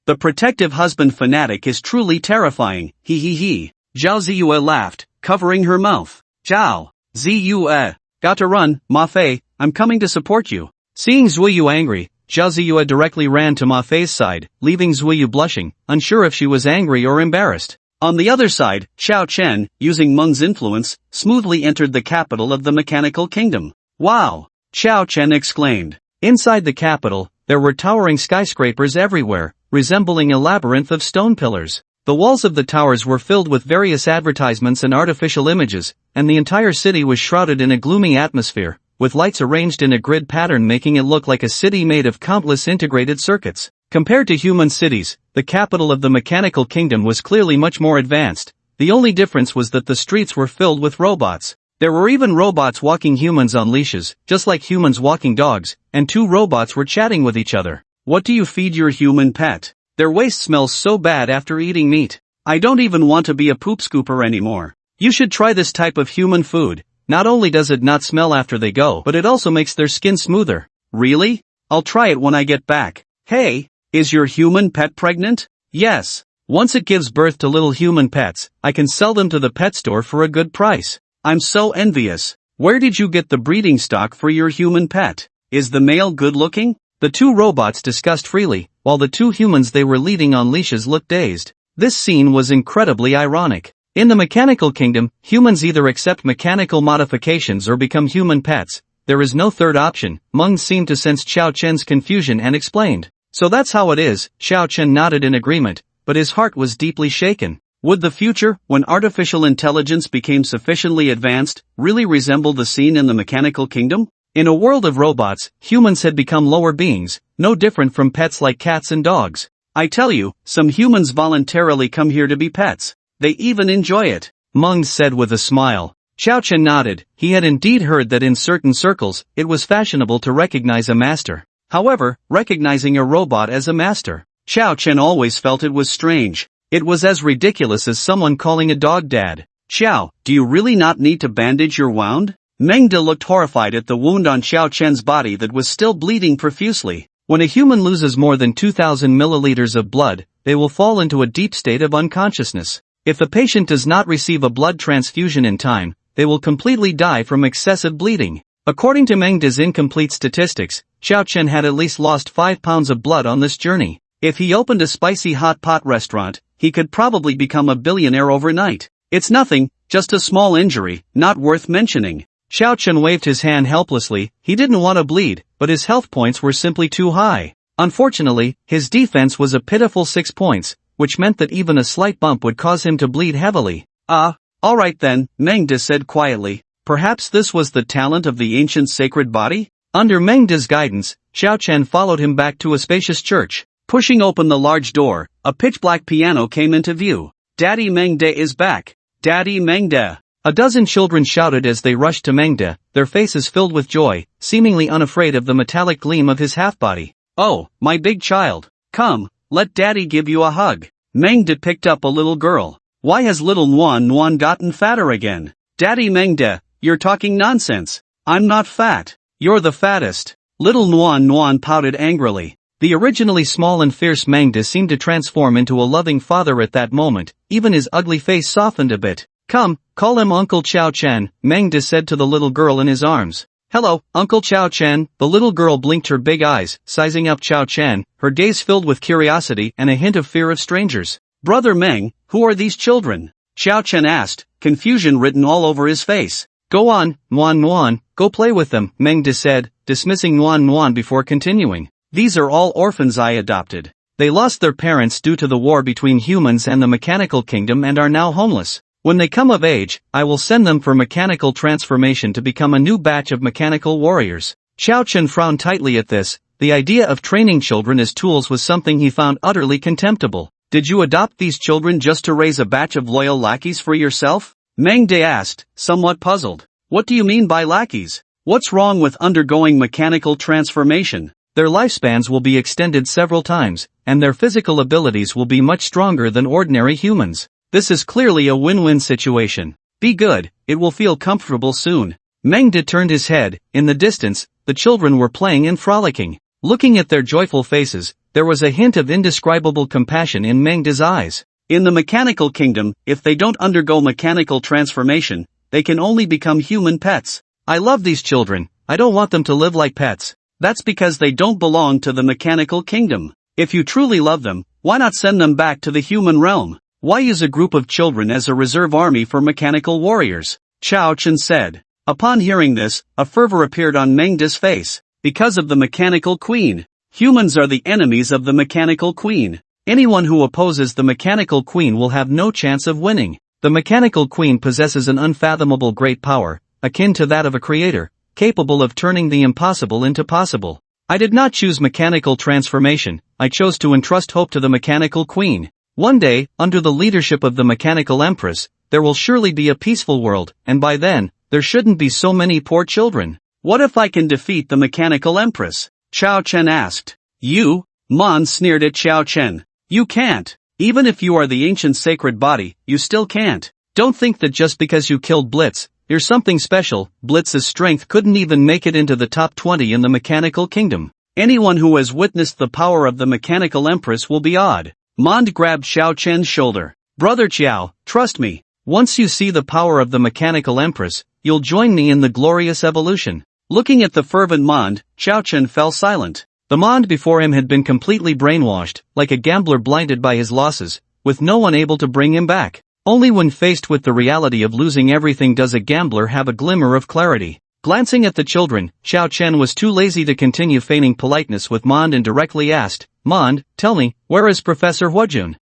The protective husband fanatic is truly terrifying, he. Zhao Ziyue laughed, covering her mouth. Zhao Ziyue, got to run, Ma Fei, I'm coming to support you. Seeing Zuiyu angry, Zhao Ziyue directly ran to Ma Fei's side, leaving Zuiyu blushing, unsure if she was angry or embarrassed. On the other side, Xiao Chen, using Meng's influence, smoothly entered the capital of the mechanical kingdom. Wow! Xiao Chen exclaimed. Inside the capital, there were towering skyscrapers everywhere, resembling a labyrinth of stone pillars. The walls of the towers were filled with various advertisements and artificial images, and the entire city was shrouded in a gloomy atmosphere, with lights arranged in a grid pattern making it look like a city made of countless integrated circuits. Compared to human cities, the capital of the mechanical kingdom was clearly much more advanced. The only difference was that the streets were filled with robots. There were even robots walking humans on leashes, just like humans walking dogs, and two robots were chatting with each other. What do you feed your human pet? Their waste smells so bad after eating meat. I don't even want to be a poop scooper anymore. You should try this type of human food. Not only does it not smell after they go, but it also makes their skin smoother. Really? I'll try it when I get back. Hey, is your human pet pregnant? Yes. Once it gives birth to little human pets, I can sell them to the pet store for a good price. I'm so envious. Where did you get the breeding stock for your human pet? Is the male good looking? The two robots discussed freely, while the two humans they were leading on leashes looked dazed. This scene was incredibly ironic. In the mechanical kingdom, humans either accept mechanical modifications or become human pets. There is no third option. Meng seemed to sense Xiao Chen's confusion and explained. So that's how it is. Xiao Chen nodded in agreement, but his heart was deeply shaken. Would the future, when artificial intelligence became sufficiently advanced, really resemble the scene in the Mechanical Kingdom? In a world of robots, humans had become lower beings, no different from pets like cats and dogs. I tell you, some humans voluntarily come here to be pets. They even enjoy it, Meng said with a smile. Xiao Chen nodded. He had indeed heard that in certain circles, it was fashionable to recognize a master. However, recognizing a robot as a master, Xiao Chen always felt it was strange. It was as ridiculous as someone calling a dog dad. Xiao, do you really not need to bandage your wound? Meng De looked horrified at the wound on Xiao Chen's body that was still bleeding profusely. When a human loses more than 2,000 milliliters of blood, they will fall into a deep state of unconsciousness. If the patient does not receive a blood transfusion in time, they will completely die from excessive bleeding. According to Meng De's incomplete statistics, Xiao Chen had at least lost 5 pounds of blood on this journey. If he opened a spicy hot pot restaurant, he could probably become a billionaire overnight. It's nothing, just a small injury, not worth mentioning. Xiao Chen waved his hand helplessly. He didn't want to bleed, but his health points were simply too high. Unfortunately, his defense was a pitiful 6 points, which meant that even a slight bump would cause him to bleed heavily. Alright then, Meng De said quietly. Perhaps this was the talent of the ancient sacred body? Under Meng De's guidance, Xiao Chen followed him back to a spacious church. Pushing open the large door, a pitch-black piano came into view. Daddy Meng De is back. Daddy Meng De. A dozen children shouted as they rushed to Meng De, their faces filled with joy, seemingly unafraid of the metallic gleam of his half-body. Oh, my big child. Come, let Daddy give you a hug. Meng De picked up a little girl. Why has little Nuan Nuan gotten fatter again? Daddy Meng De, you're talking nonsense. I'm not fat. You're the fattest. Little Nuan Nuan pouted angrily. The originally small and fierce Meng De seemed to transform into a loving father at that moment. Even his ugly face softened a bit. Come, call him Uncle Xiao Chen, Meng De said to the little girl in his arms. Hello, Uncle Xiao Chen. The little girl blinked her big eyes, sizing up Xiao Chen, her gaze filled with curiosity and a hint of fear of strangers. Brother Meng, who are these children? Xiao Chen asked, confusion written all over his face. Go on, Nuan Nuan, go play with them, Meng De said, dismissing Nuan Nuan before continuing. These are all orphans I adopted. They lost their parents due to the war between humans and the Mechanical Kingdom and are now homeless. When they come of age, I will send them for mechanical transformation to become a new batch of mechanical warriors. Xiao Chen frowned tightly at this. The idea of training children as tools was something he found utterly contemptible. Did you adopt these children just to raise a batch of loyal lackeys for yourself? Meng De asked, somewhat puzzled. What do you mean by lackeys? What's wrong with undergoing mechanical transformation? Their lifespans will be extended several times, and their physical abilities will be much stronger than ordinary humans. This is clearly a win-win situation. Be good, it will feel comfortable soon. Meng De turned his head. In the distance, the children were playing and frolicking. Looking at their joyful faces, there was a hint of indescribable compassion in Meng De's eyes. In the Mechanical Kingdom, if they don't undergo mechanical transformation, they can only become human pets. I love these children. I don't want them to live like pets. That's because they don't belong to the Mechanical Kingdom. If you truly love them, why not send them back to the human realm? Why use a group of children as a reserve army for mechanical warriors? Xiao Chen said. Upon hearing this, a fervor appeared on Meng De's face. Because of the Mechanical Queen. Humans are the enemies of the Mechanical Queen. Anyone who opposes the Mechanical Queen will have no chance of winning. The Mechanical Queen possesses an unfathomable great power, akin to that of a creator, capable of turning the impossible into possible. I did not choose mechanical transformation, I chose to entrust hope to the Mechanical Queen. One day, under the leadership of the Mechanical Empress, there will surely be a peaceful world, and by then, there shouldn't be so many poor children. What if I can defeat the Mechanical Empress? Xiao Chen asked. You? Mon sneered at Xiao Chen. You can't. Even if you are the ancient sacred body, you still can't. Don't think that just because you killed Blitz, you're something special. Blitz's strength couldn't even make it into the top 20 in the Mechanical Kingdom. Anyone who has witnessed the power of the Mechanical Empress will be awed. Mond grabbed Xiao Chen's shoulder. Brother Xiao, trust me. Once you see the power of the Mechanical Empress, you'll join me in the glorious evolution. Looking at the fervent Mond, Xiao Chen fell silent. The Mond before him had been completely brainwashed, like a gambler blinded by his losses, with no one able to bring him back. Only when faced with the reality of losing everything does a gambler have a glimmer of clarity. Glancing at the children, Xiao Chen was too lazy to continue feigning politeness with Mond and directly asked, Mond, tell me, where is Professor Huajun?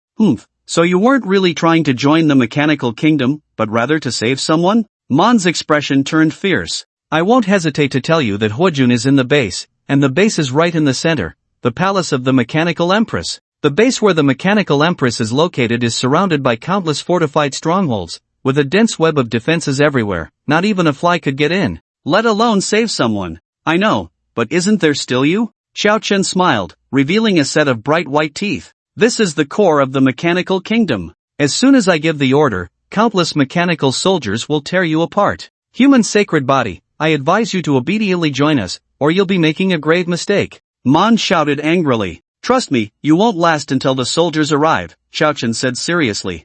So you weren't really trying to join the mechanical kingdom, but rather to save someone? Mon's expression turned fierce. I won't hesitate to tell you that Hwajun is in the base, and the base is right in the center, the palace of the mechanical empress. The base where the mechanical empress is located is surrounded by countless fortified strongholds, with a dense web of defenses everywhere. Not even a fly could get in, let alone save someone. I know, but isn't there still you? Xiao Chen smiled, revealing a set of bright white teeth. This is the core of the mechanical kingdom. As soon as I give the order, countless mechanical soldiers will tear you apart. Human sacred body, I advise you to obediently join us, or you'll be making a grave mistake. Mon shouted angrily. Trust me, you won't last until the soldiers arrive, Xiao Chen said seriously.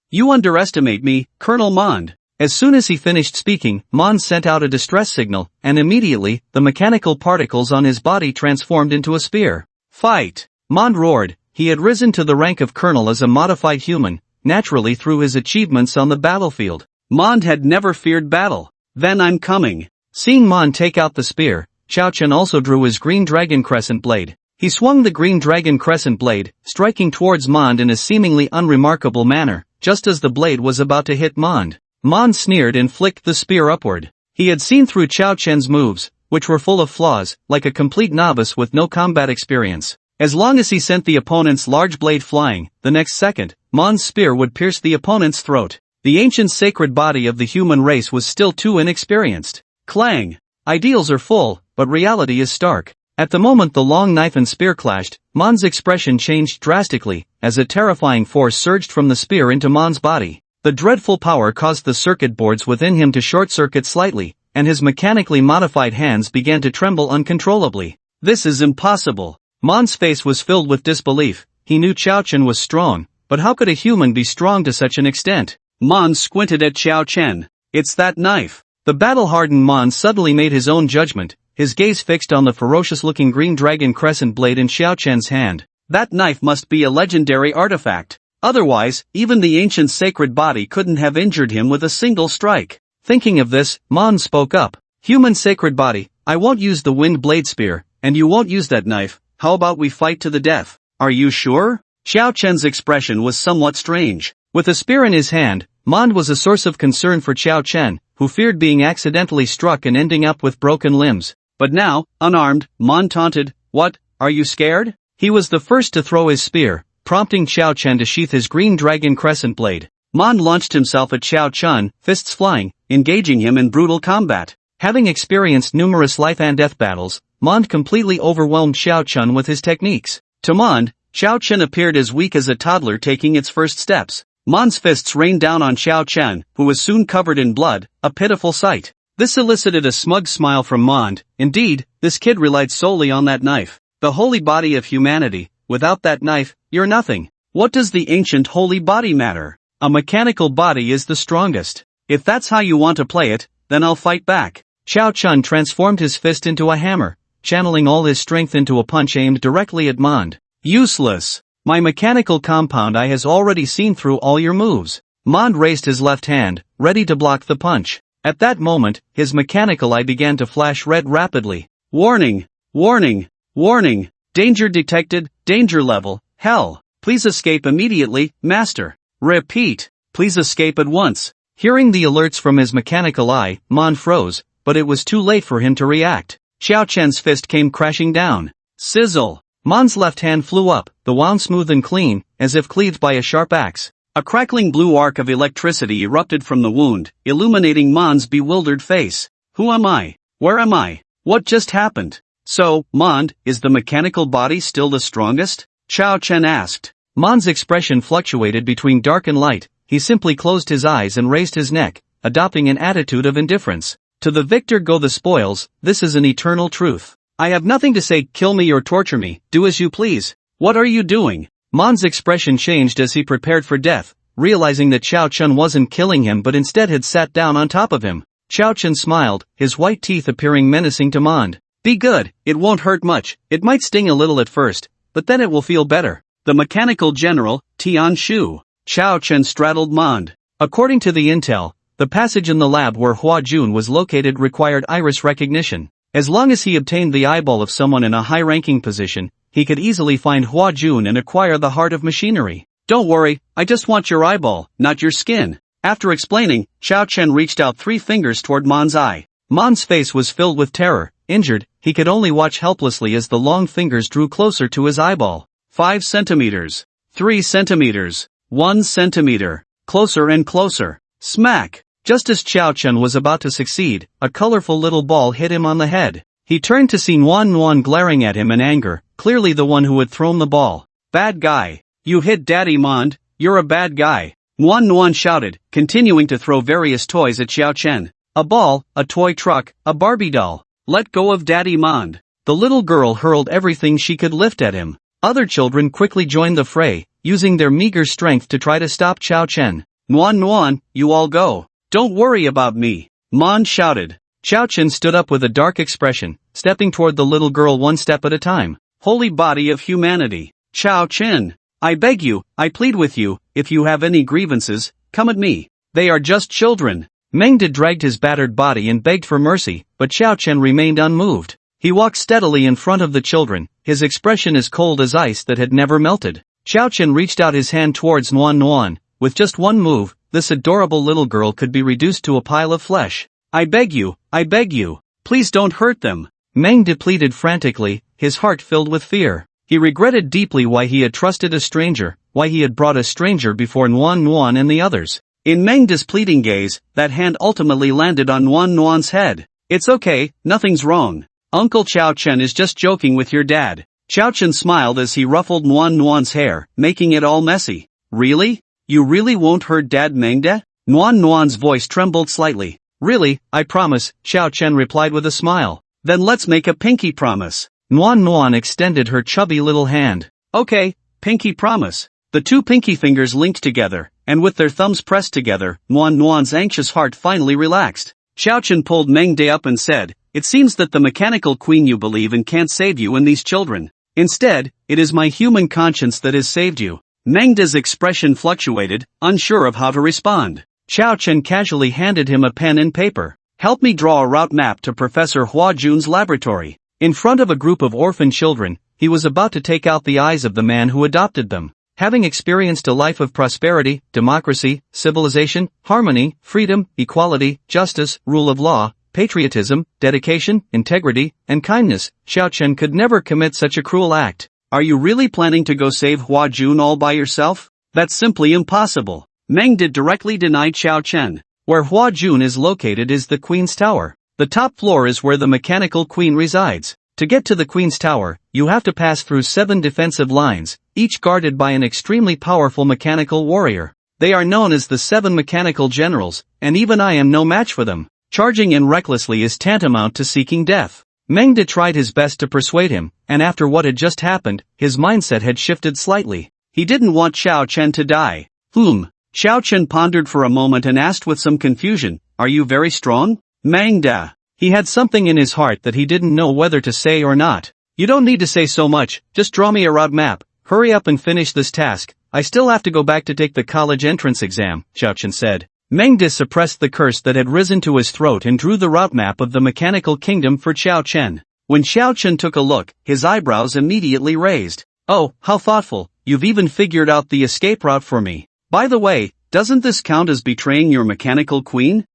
You underestimate me, Colonel Mond. As soon as he finished speaking, Mon sent out a distress signal, and immediately, the mechanical particles on his body transformed into a spear. Fight! Mond roared. He had risen to the rank of colonel as a modified human, naturally through his achievements on the battlefield. Mond had never feared battle. Then I'm coming. Seeing Mond take out the spear, Xiao Chen also drew his green dragon crescent blade. He swung the green dragon crescent blade, striking towards Mond in a seemingly unremarkable manner, just as the blade was about to hit Mond. Mond sneered and flicked the spear upward. He had seen through Xiao Chen's moves, which were full of flaws, like a complete novice with no combat experience. As long as he sent the opponent's large blade flying, the next second, Mond's spear would pierce the opponent's throat. The ancient sacred body of the human race was still too inexperienced. Clang! Ideals are full, but reality is stark. At the moment the long knife and spear clashed, Mon's expression changed drastically, as a terrifying force surged from the spear into Mon's body. The dreadful power caused the circuit boards within him to short-circuit slightly, and his mechanically modified hands began to tremble uncontrollably. This is impossible. Mon's face was filled with disbelief. He knew Xiao Chen was strong, but how could a human be strong to such an extent? Mon squinted at Xiao Chen. It's that knife. The battle-hardened Mon suddenly made his own judgment, his gaze fixed on the ferocious-looking green dragon crescent blade in Xiao Chen's hand. That knife must be a legendary artifact. Otherwise, even the ancient sacred body couldn't have injured him with a single strike. Thinking of this, Mon spoke up. Human sacred body, I won't use the wind blade spear, and you won't use that knife. How about we fight to the death? Are you sure? Xiao Chen's expression was somewhat strange. With a spear in his hand, Mon was a source of concern for Xiao Chen, who feared being accidentally struck and ending up with broken limbs. But now, unarmed, Mon taunted, What, are you scared? He was the first to throw his spear, prompting Xiao Chen to sheath his green dragon crescent blade. Mon launched himself at Xiao Chen, fists flying, engaging him in brutal combat. Having experienced numerous life and death battles, Mon completely overwhelmed Xiao Chen with his techniques. To Mon, Xiao Chen appeared as weak as a toddler taking its first steps. Mon's fists rained down on Xiao Chen, who was soon covered in blood, a pitiful sight. This elicited a smug smile from Mon. Indeed, this kid relied solely on that knife. The holy body of humanity. Without that knife, you're nothing. What does the ancient holy body matter? A mechanical body is the strongest. If that's how you want to play it, then I'll fight back. Xiao Chen transformed his fist into a hammer, channeling all his strength into a punch aimed directly at Mon. Useless. My mechanical compound eye has already seen through all your moves. Mon raised his left hand, ready to block the punch. At that moment, his mechanical eye began to flash red rapidly. Warning! Warning! Warning! Danger detected, danger level, hell. Please escape immediately, master. Repeat. Please escape at once. Hearing the alerts from his mechanical eye, Mon froze, but it was too late for him to react. Xiao Chen's fist came crashing down. Sizzle! Mon's left hand flew up, the wound smooth and clean, as if cleaved by a sharp axe. A crackling blue arc of electricity erupted from the wound, illuminating Mon's bewildered face. Who am I? Where am I? What just happened? So, Mon, is the mechanical body still the strongest? Xiao Chen asked. Mon's expression fluctuated between dark and light. He simply closed his eyes and raised his neck, adopting an attitude of indifference. To the victor go the spoils, this is an eternal truth. I have nothing to say, kill me or torture me, do as you please. What are you doing? Mon's expression changed as he prepared for death, realizing that Xiao Chen wasn't killing him but instead had sat down on top of him. Xiao Chen smiled, his white teeth appearing menacing to Mon. Be good, it won't hurt much, it might sting a little at first, but then it will feel better. The mechanical general, Tian Shu. Xiao Chen straddled Mon. According to the intel, the passage in the lab where Hua Jun was located required iris recognition. As long as he obtained the eyeball of someone in a high-ranking position, he could easily find Hua Jun and acquire the heart of machinery. Don't worry, I just want your eyeball, not your skin. After explaining, Xiao Chen reached out 3 fingers toward Mon's eye. Mon's face was filled with terror. Injured, he could only watch helplessly as the long fingers drew closer to his eyeball. 5 centimeters. 3 centimeters. 1 centimeter. Closer and closer. Smack! Just as Xiao Chen was about to succeed, a colorful little ball hit him on the head. He turned to see Nuan glaring at him in anger, clearly the one who had thrown the ball. Bad guy. You hit Daddy Mond, you're a bad guy. Nuan shouted, continuing to throw various toys at Xiao Chen. A ball, a toy truck, a Barbie doll. Let go of Daddy Mond. The little girl hurled everything she could lift at him. Other children quickly joined the fray, using their meager strength to try to stop Xiao Chen. Nuan, you all go. Don't worry about me. Mond shouted. Xiao Chen stood up with a dark expression, stepping toward the little girl one step at a time. Holy body of humanity. Xiao Chen. I beg you, I plead with you, if you have any grievances, come at me. They are just children. Mengde dragged his battered body and begged for mercy, but Xiao Chen remained unmoved. He walked steadily in front of the children, his expression as cold as ice that had never melted. Xiao Chen reached out his hand towards Nuan. With just one move, this adorable little girl could be reduced to a pile of flesh. I beg you, please don't hurt them. Mengde pleaded frantically, his heart filled with fear. He regretted deeply why he had trusted a stranger, why he had brought a stranger before Nuan and the others. In Mengde's pleading gaze, that hand ultimately landed on Nuan's head. It's okay, nothing's wrong. Uncle Xiao Chen is just joking with your dad. Xiao Chen smiled as he ruffled Nuan's hair, making it all messy. Really? You really won't hurt Dad Mengde? Nuan's voice trembled slightly. Really, I promise, Xiao Chen replied with a smile. Then let's make a pinky promise. Nuan extended her chubby little hand. Okay, pinky promise. The 2 pinky fingers linked together, and with their thumbs pressed together, Nuan's anxious heart finally relaxed. Xiao Chen pulled Mengde up and said, it seems that the mechanical queen you believe in can't save you and these children. Instead, it is my human conscience that has saved you. Mengde's expression fluctuated, unsure of how to respond. Xiao Chen casually handed him a pen and paper. Help me draw a route map to Professor Hua Jun's laboratory. In front of a group of orphan children, he was about to take out the eyes of the man who adopted them. Having experienced a life of prosperity, democracy, civilization, harmony, freedom, equality, justice, rule of law, patriotism, dedication, integrity, and kindness, Xiao Chen could never commit such a cruel act. Are you really planning to go save Hua Jun all by yourself? That's simply impossible. Mengde directly denied Xiao Chen. Where Hua Jun is located is the Queen's Tower. The top floor is where the mechanical queen resides. To get to the Queen's Tower, you have to pass through 7 defensive lines, each guarded by an extremely powerful mechanical warrior. They are known as the 7 mechanical generals, and even I am no match for them. Charging in recklessly is tantamount to seeking death. Mengde tried his best to persuade him, and after what had just happened, his mindset had shifted slightly. He didn't want Xiao Chen to die. Xiao Chen pondered for a moment and asked with some confusion, are you very strong? Mengde. He had something in his heart that he didn't know whether to say or not. You don't need to say so much, just draw me a route map. Hurry up and finish this task. I still have to go back to take the college entrance exam, Xiao Chen said. Mengde suppressed the curse that had risen to his throat and drew the route map of the mechanical kingdom for Xiao Chen. When Xiao Chen took a look, his eyebrows immediately raised. Oh, how thoughtful, you've even figured out the escape route for me. By the way, doesn't this count as betraying your mechanical queen?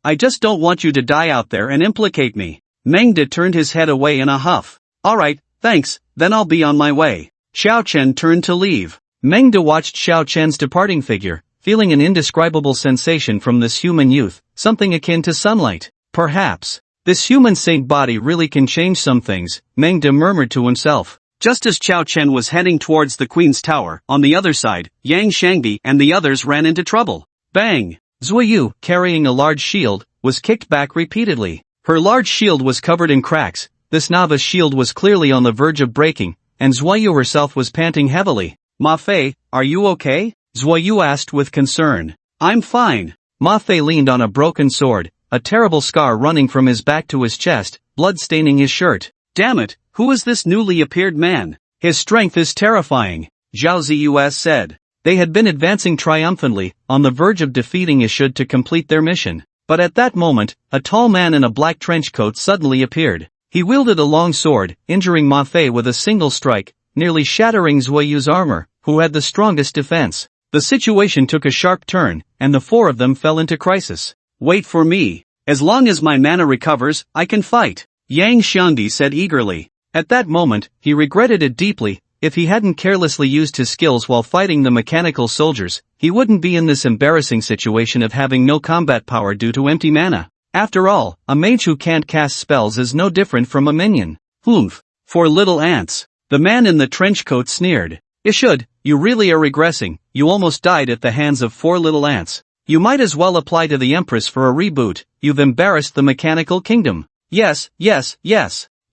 I just don't want you to die out there and implicate me. Mengde turned his head away in a huff. Alright, thanks, then I'll be on my way. Xiao Chen turned to leave. Mengde watched Xiao Chen's departing figure, feeling an indescribable sensation from this human youth, something akin to sunlight. Perhaps. This human saint body really can change some things, Mengde murmured to himself. Just as Xiao Chen was heading towards the Queen's Tower, on the other side, Yang Shangdi and the others ran into trouble. Bang! Zuoyu, carrying a large shield, was kicked back repeatedly. Her large shield was covered in cracks, this novice shield was clearly on the verge of breaking, and Zuoyu herself was panting heavily. Ma Fei, are you okay? Zuoyu asked with concern. I'm fine. Ma Fei leaned on a broken sword, a terrible scar running from his back to his chest, blood staining his shirt. Damn it, who is this newly appeared man? His strength is terrifying, Zhao Ziyuas said. They had been advancing triumphantly, on the verge of defeating Ishud to complete their mission. But at that moment, a tall man in a black trench coat suddenly appeared. He wielded a long sword, injuring Ma Fei with a single strike, nearly shattering Zuoyu's armor, who had the strongest defense. The situation took a sharp turn, and the four of them fell into crisis. Wait for me. As long as my mana recovers, I can fight, Yang Xiangdi said eagerly. At that moment, he regretted it deeply. If he hadn't carelessly used his skills while fighting the mechanical soldiers, he wouldn't be in this embarrassing situation of having no combat power due to empty mana. After all, a mage who can't cast spells is no different from a minion. Humph. For little ants. The man in the trench coat sneered. Ishud, you really are regressing. You almost died at the hands of 4 little ants. You might as well apply to the Empress for a reboot. You've embarrassed the mechanical kingdom. Yes.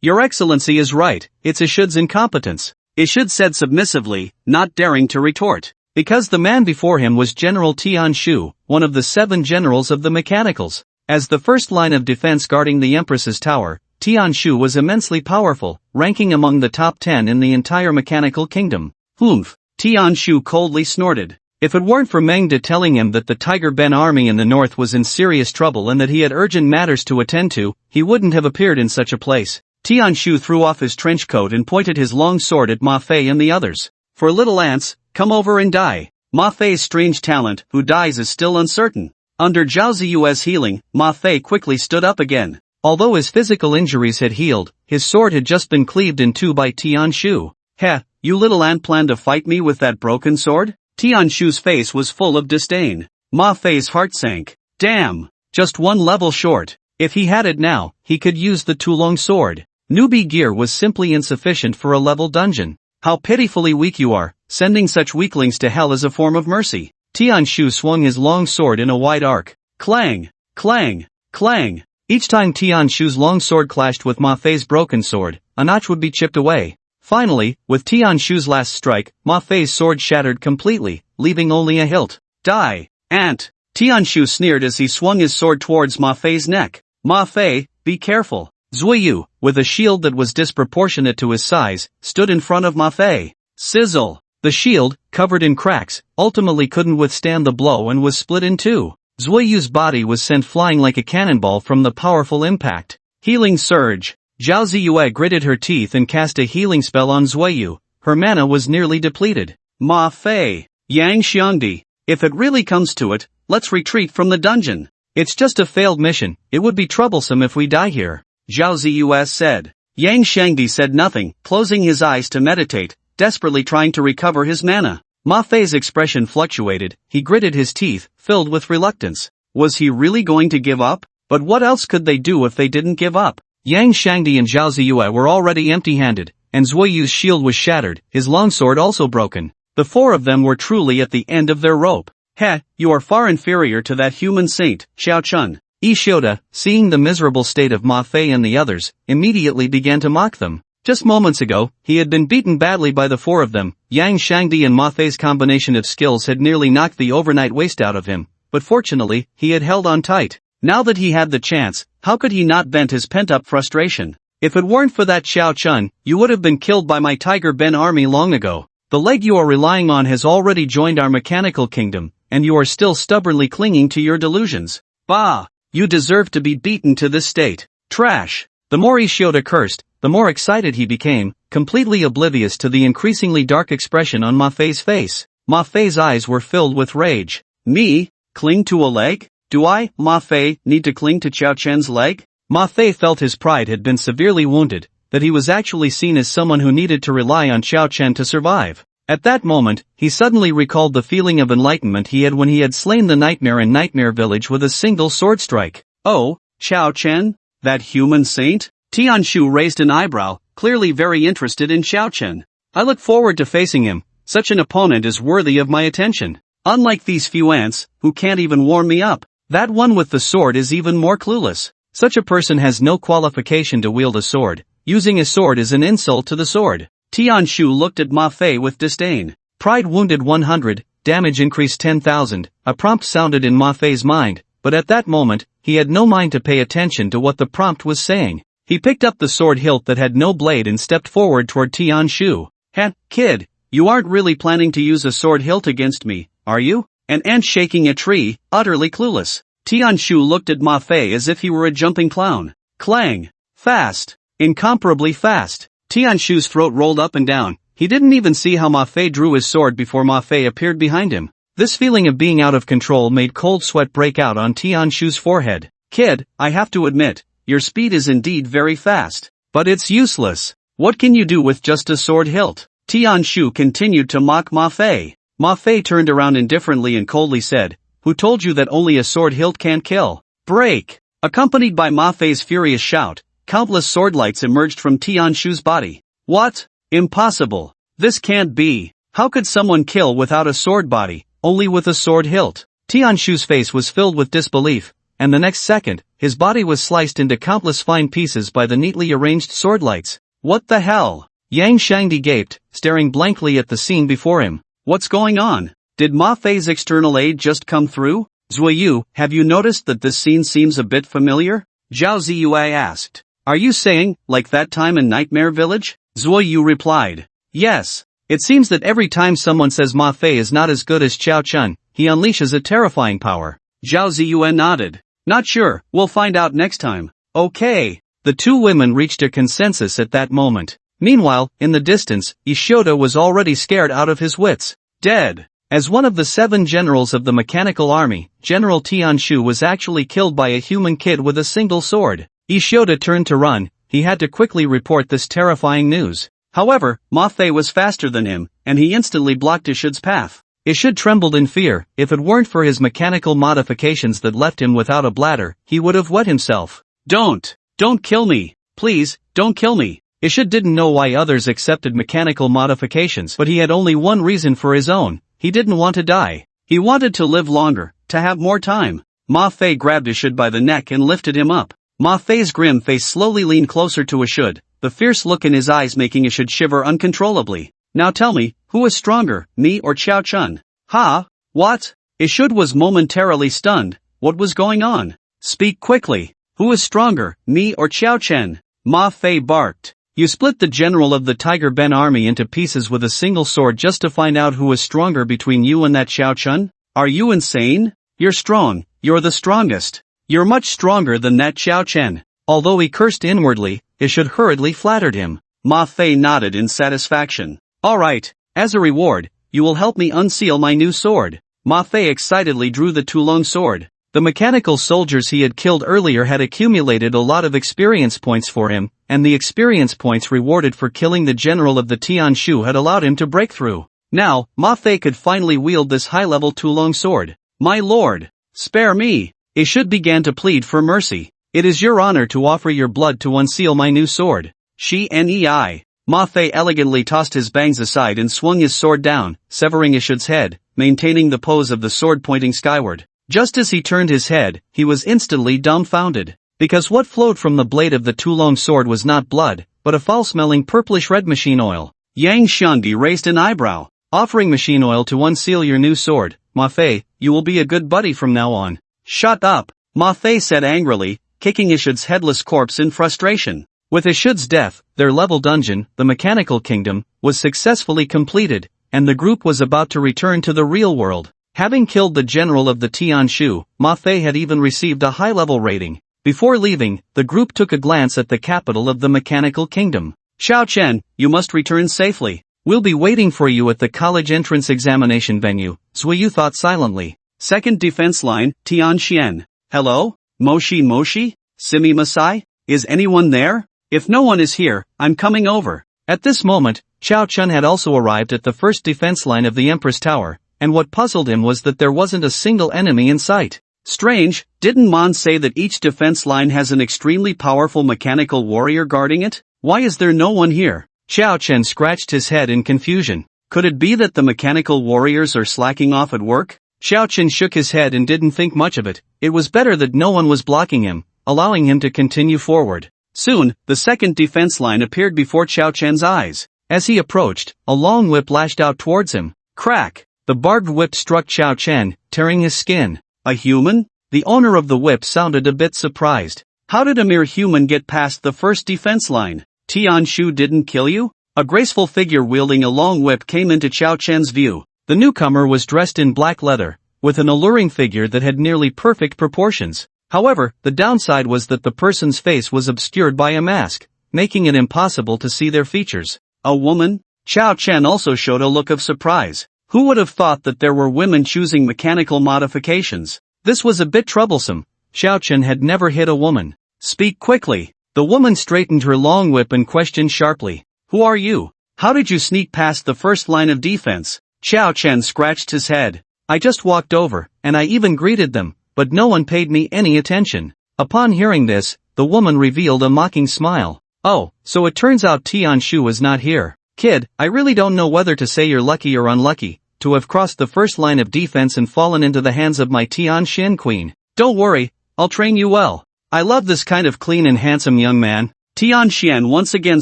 Your Excellency is right. It's Ishud's incompetence. Ishud said submissively, not daring to retort. Because the man before him was General Tian Shu, one of the 7 generals of the mechanicals. As the first line of defense guarding the Empress's tower, Tian Shu was immensely powerful, ranking among the top 10 in the entire mechanical kingdom. Humph. Tian Shu coldly snorted. If it weren't for Meng De telling him that the Tiger Ben army in the north was in serious trouble and that he had urgent matters to attend to, he wouldn't have appeared in such a place. Tian Shu threw off his trench coat and pointed his long sword at Ma Fei and the others. For little ants, come over and die. Ma Fei's strange talent, who dies is still uncertain. Under Zhao Ziyue's healing, Ma Fei quickly stood up again. Although his physical injuries had healed, his sword had just been cleaved in two by Tian Shu. Heh, you little ant plan to fight me with that broken sword? Tian Shu's face was full of disdain. Ma Fei's heart sank. Damn! Just 1 level short. If he had it now, he could use the Tulong sword. Newbie gear was simply insufficient for a level dungeon. How pitifully weak you are. Sending such weaklings to hell is a form of mercy. Tian Shu swung his long sword in a wide arc. Clang! Clang! Clang! Each time Tian Shu's long sword clashed with Ma Fei's broken sword, a notch would be chipped away. Finally, with Tian Shu's last strike, Ma Fei's sword shattered completely, leaving only a hilt. Die, ant! Tian Shu sneered as he swung his sword towards Ma Fei's neck. Ma Fei, be careful. Zuiyu, with a shield that was disproportionate to his size, stood in front of Ma Fei. Sizzle! The shield, covered in cracks, ultimately couldn't withstand the blow and was split in two. Zuiyu's body was sent flying like a cannonball from the powerful impact. Healing surge. Zhao Ziyue gritted her teeth and cast a healing spell on Zuiyu. Her mana was nearly depleted. Ma Fei, Yang Xiangdi, if it really comes to it, let's retreat from the dungeon. It's just a failed mission. It would be troublesome if we die here, Zhao Ziyue said. Yang Xiangdi said nothing, closing his eyes to meditate, desperately trying to recover his mana. Ma Fei's expression fluctuated. He gritted his teeth, filled with reluctance. Was he really going to give up? But what else could they do if they didn't give up? Yang Xiangdi and Zhao Ziyue were already empty-handed, and Zuiyu's shield was shattered, his longsword also broken. The 4 of them were truly at the end of their rope. Heh, you are far inferior to that human saint, Xiao Chun. Ishioda, seeing the miserable state of Ma Fei and the others, immediately began to mock them. Just moments ago, he had been beaten badly by the 4 of them. Yang Xiangdi and Ma Fei's combination of skills had nearly knocked the overnight waste out of him, but fortunately, he had held on tight. Now that he had the chance, how could he not vent his pent-up frustration? If it weren't for that Xiao Chun, you would have been killed by my Tiger Ben army long ago. The leg you are relying on has already joined our mechanical kingdom, and you are still stubbornly clinging to your delusions. Bah! You deserve to be beaten to this state. Trash! The more Ishioda cursed, the more excited he became, completely oblivious to the increasingly dark expression on Ma Fei's face. Ma Fei's eyes were filled with rage. Me? Cling to a leg? Do I, Ma Fei, need to cling to Xiao Chen's leg? Ma Fei felt his pride had been severely wounded, that he was actually seen as someone who needed to rely on Xiao Chen to survive. At that moment, he suddenly recalled the feeling of enlightenment he had when he had slain the nightmare in Nightmare Village with a single sword strike. Oh, Xiao Chen? That human saint? Tian Shu raised an eyebrow, clearly very interested in Xiao Chen. I look forward to facing him. Such an opponent is worthy of my attention. Unlike these few ants, who can't even warm me up. That one with the sword is even more clueless. Such a person has no qualification to wield a sword. Using a sword is an insult to the sword. Tian Shu looked at Ma Fei with disdain. Pride wounded 100, damage increased 10,000, a prompt sounded in Ma Fei's mind, but at that moment, he had no mind to pay attention to what the prompt was saying. He picked up the sword hilt that had no blade and stepped forward toward Tian Shu. Heh, kid, you aren't really planning to use a sword hilt against me, are you? An ant shaking a tree, utterly clueless. Tian Shu looked at Ma Fei as if he were a jumping clown. Clang! Fast! Incomparably fast! Tian Shu's throat rolled up and down, He didn't even see how Ma Fei drew his sword before Ma Fei appeared behind him. This feeling of being out of control made cold sweat break out on Tianshu's forehead. Kid, I have to admit, your speed is indeed very fast. But it's useless. What can you do with just a sword hilt? Tianshu continued to mock Ma Fei. Ma Fei turned around indifferently and coldly said, who told you that only a sword hilt can't kill? Break! Accompanied by Ma Fei's furious shout, countless sword lights emerged from Tianshu's body. What? Impossible. This can't be. How could someone kill without a sword body, only with a sword hilt? Tianshu's face was filled with disbelief, and the next second, his body was sliced into countless fine pieces by the neatly arranged sword lights. What the hell? Yang Shangdi gaped, staring blankly at the scene before him. What's going on? Did Ma Fei's external aid just come through? Zuoyu, have you noticed that this scene seems a bit familiar? Zhao Ziyue asked. Are you saying, like that time in Nightmare Village? Zuoyu replied. Yes. It seems that every time someone says Ma Fei is not as good as Qiao Chun, he unleashes a terrifying power. Zhao Ziyue nodded. Not sure, we'll find out next time. Okay. The two women reached a consensus at that moment. Meanwhile, in the distance, Ishoda was already scared out of his wits. Dead. As one of the 7 generals of the mechanical army, General Tianshu was actually killed by a human kid with a single sword. Ishoda turned to run. He had to quickly report this terrifying news. However, Ma Fei was faster than him, and he instantly blocked Ishoda's path. Ishod trembled in fear. If it weren't for his mechanical modifications that left him without a bladder, he would have wet himself. Don't kill me. Please, don't kill me. Ishod didn't know why others accepted mechanical modifications, but he had only one reason for his own. He didn't want to die. He wanted to live longer, to have more time. Ma Fei grabbed Ishod by the neck and lifted him up. Ma Fei's grim face slowly leaned closer to Ishod, the fierce look in his eyes making Ishod shiver uncontrollably. Now tell me, who is stronger, me or Qiao Chun? Ha? What? Ishod was momentarily stunned. What was going on? Speak quickly. Who is stronger, me or Qiao Chun? Ma Fei barked. You split the general of the Tiger Ben army into pieces with a single sword just to find out who is stronger between you and that Qiao Chun? Are you insane? You're strong, you're the strongest. You're much stronger than that Qiao Chun. Although he cursed inwardly, Ishod hurriedly flattered him. Ma Fei nodded in satisfaction. Alright, as a reward, you will help me unseal my new sword. Ma Fei excitedly drew the Tulong sword. The mechanical soldiers he had killed earlier had accumulated a lot of experience points for him, and the experience points rewarded for killing the general of the Tianshu had allowed him to break through. Now, Ma Fei could finally wield this high-level Tulong sword. My lord! Spare me! Ishod began to plead for mercy. It is your honor to offer your blood to unseal my new sword. Nei. Ma Fei elegantly tossed his bangs aside and swung his sword down, severing Ishod's head, maintaining the pose of the sword pointing skyward. Just as he turned his head, he was instantly dumbfounded. Because what flowed from the blade of the Tulong sword was not blood, but a foul-smelling purplish-red machine oil. Yang Shangdi raised an eyebrow. Offering machine oil to unseal your new sword, Ma Fei, you will be a good buddy from now on. Shut up, Ma Fei said angrily, kicking Ishod's headless corpse in frustration. With Ishod's death, their level dungeon, the Mechanical Kingdom, was successfully completed, and the group was about to return to the real world. Having killed the general of the Tianshu, Ma Fei had even received a high-level rating. Before leaving, the group took a glance at the capital of the Mechanical Kingdom. Xiao Chen, you must return safely. We'll be waiting for you at the college entrance examination venue, Zuoyu thought silently. Second defense line, Tianxian. Hello? Moshi? Simi Masai? Is anyone there? If no one is here, I'm coming over. At this moment, Qiao Chun had also arrived at the first defense line of the Empress Tower, and what puzzled him was that there wasn't a single enemy in sight. Strange, didn't Mon say that each defense line has an extremely powerful mechanical warrior guarding it? Why is there no one here? Qiao Chen scratched his head in confusion. Could it be that the mechanical warriors are slacking off at work? Qiao Chen shook his head and didn't think much of it. It was better that no one was blocking him, allowing him to continue forward. Soon, the second defense line appeared before Qiao Chen's eyes. As he approached, a long whip lashed out towards him. Crack! The barbed whip struck Qiao Chen, tearing his skin. A human? The owner of the whip sounded a bit surprised. How did a mere human get past the first defense line? Tianshu didn't kill you? A graceful figure wielding a long whip came into Qiao Chen's view. The newcomer was dressed in black leather, with an alluring figure that had nearly perfect proportions. However, the downside was that the person's face was obscured by a mask, making it impossible to see their features. A woman? Xiao Chen also showed a look of surprise. Who would have thought that there were women choosing mechanical modifications? This was a bit troublesome. Xiao Chen had never hit a woman. Speak quickly. The woman straightened her long whip and questioned sharply. Who are you? How did you sneak past the first line of defense? Xiao Chen scratched his head. I just walked over, and I even greeted them, but no one paid me any attention. Upon hearing this, the woman revealed a mocking smile. Oh, so it turns out Tianshu was not here. Kid, I really don't know whether to say you're lucky or unlucky, to have crossed the first line of defense and fallen into the hands of my Tianshin queen. Don't worry, I'll train you well. I love this kind of clean and handsome young man. Tianxian once again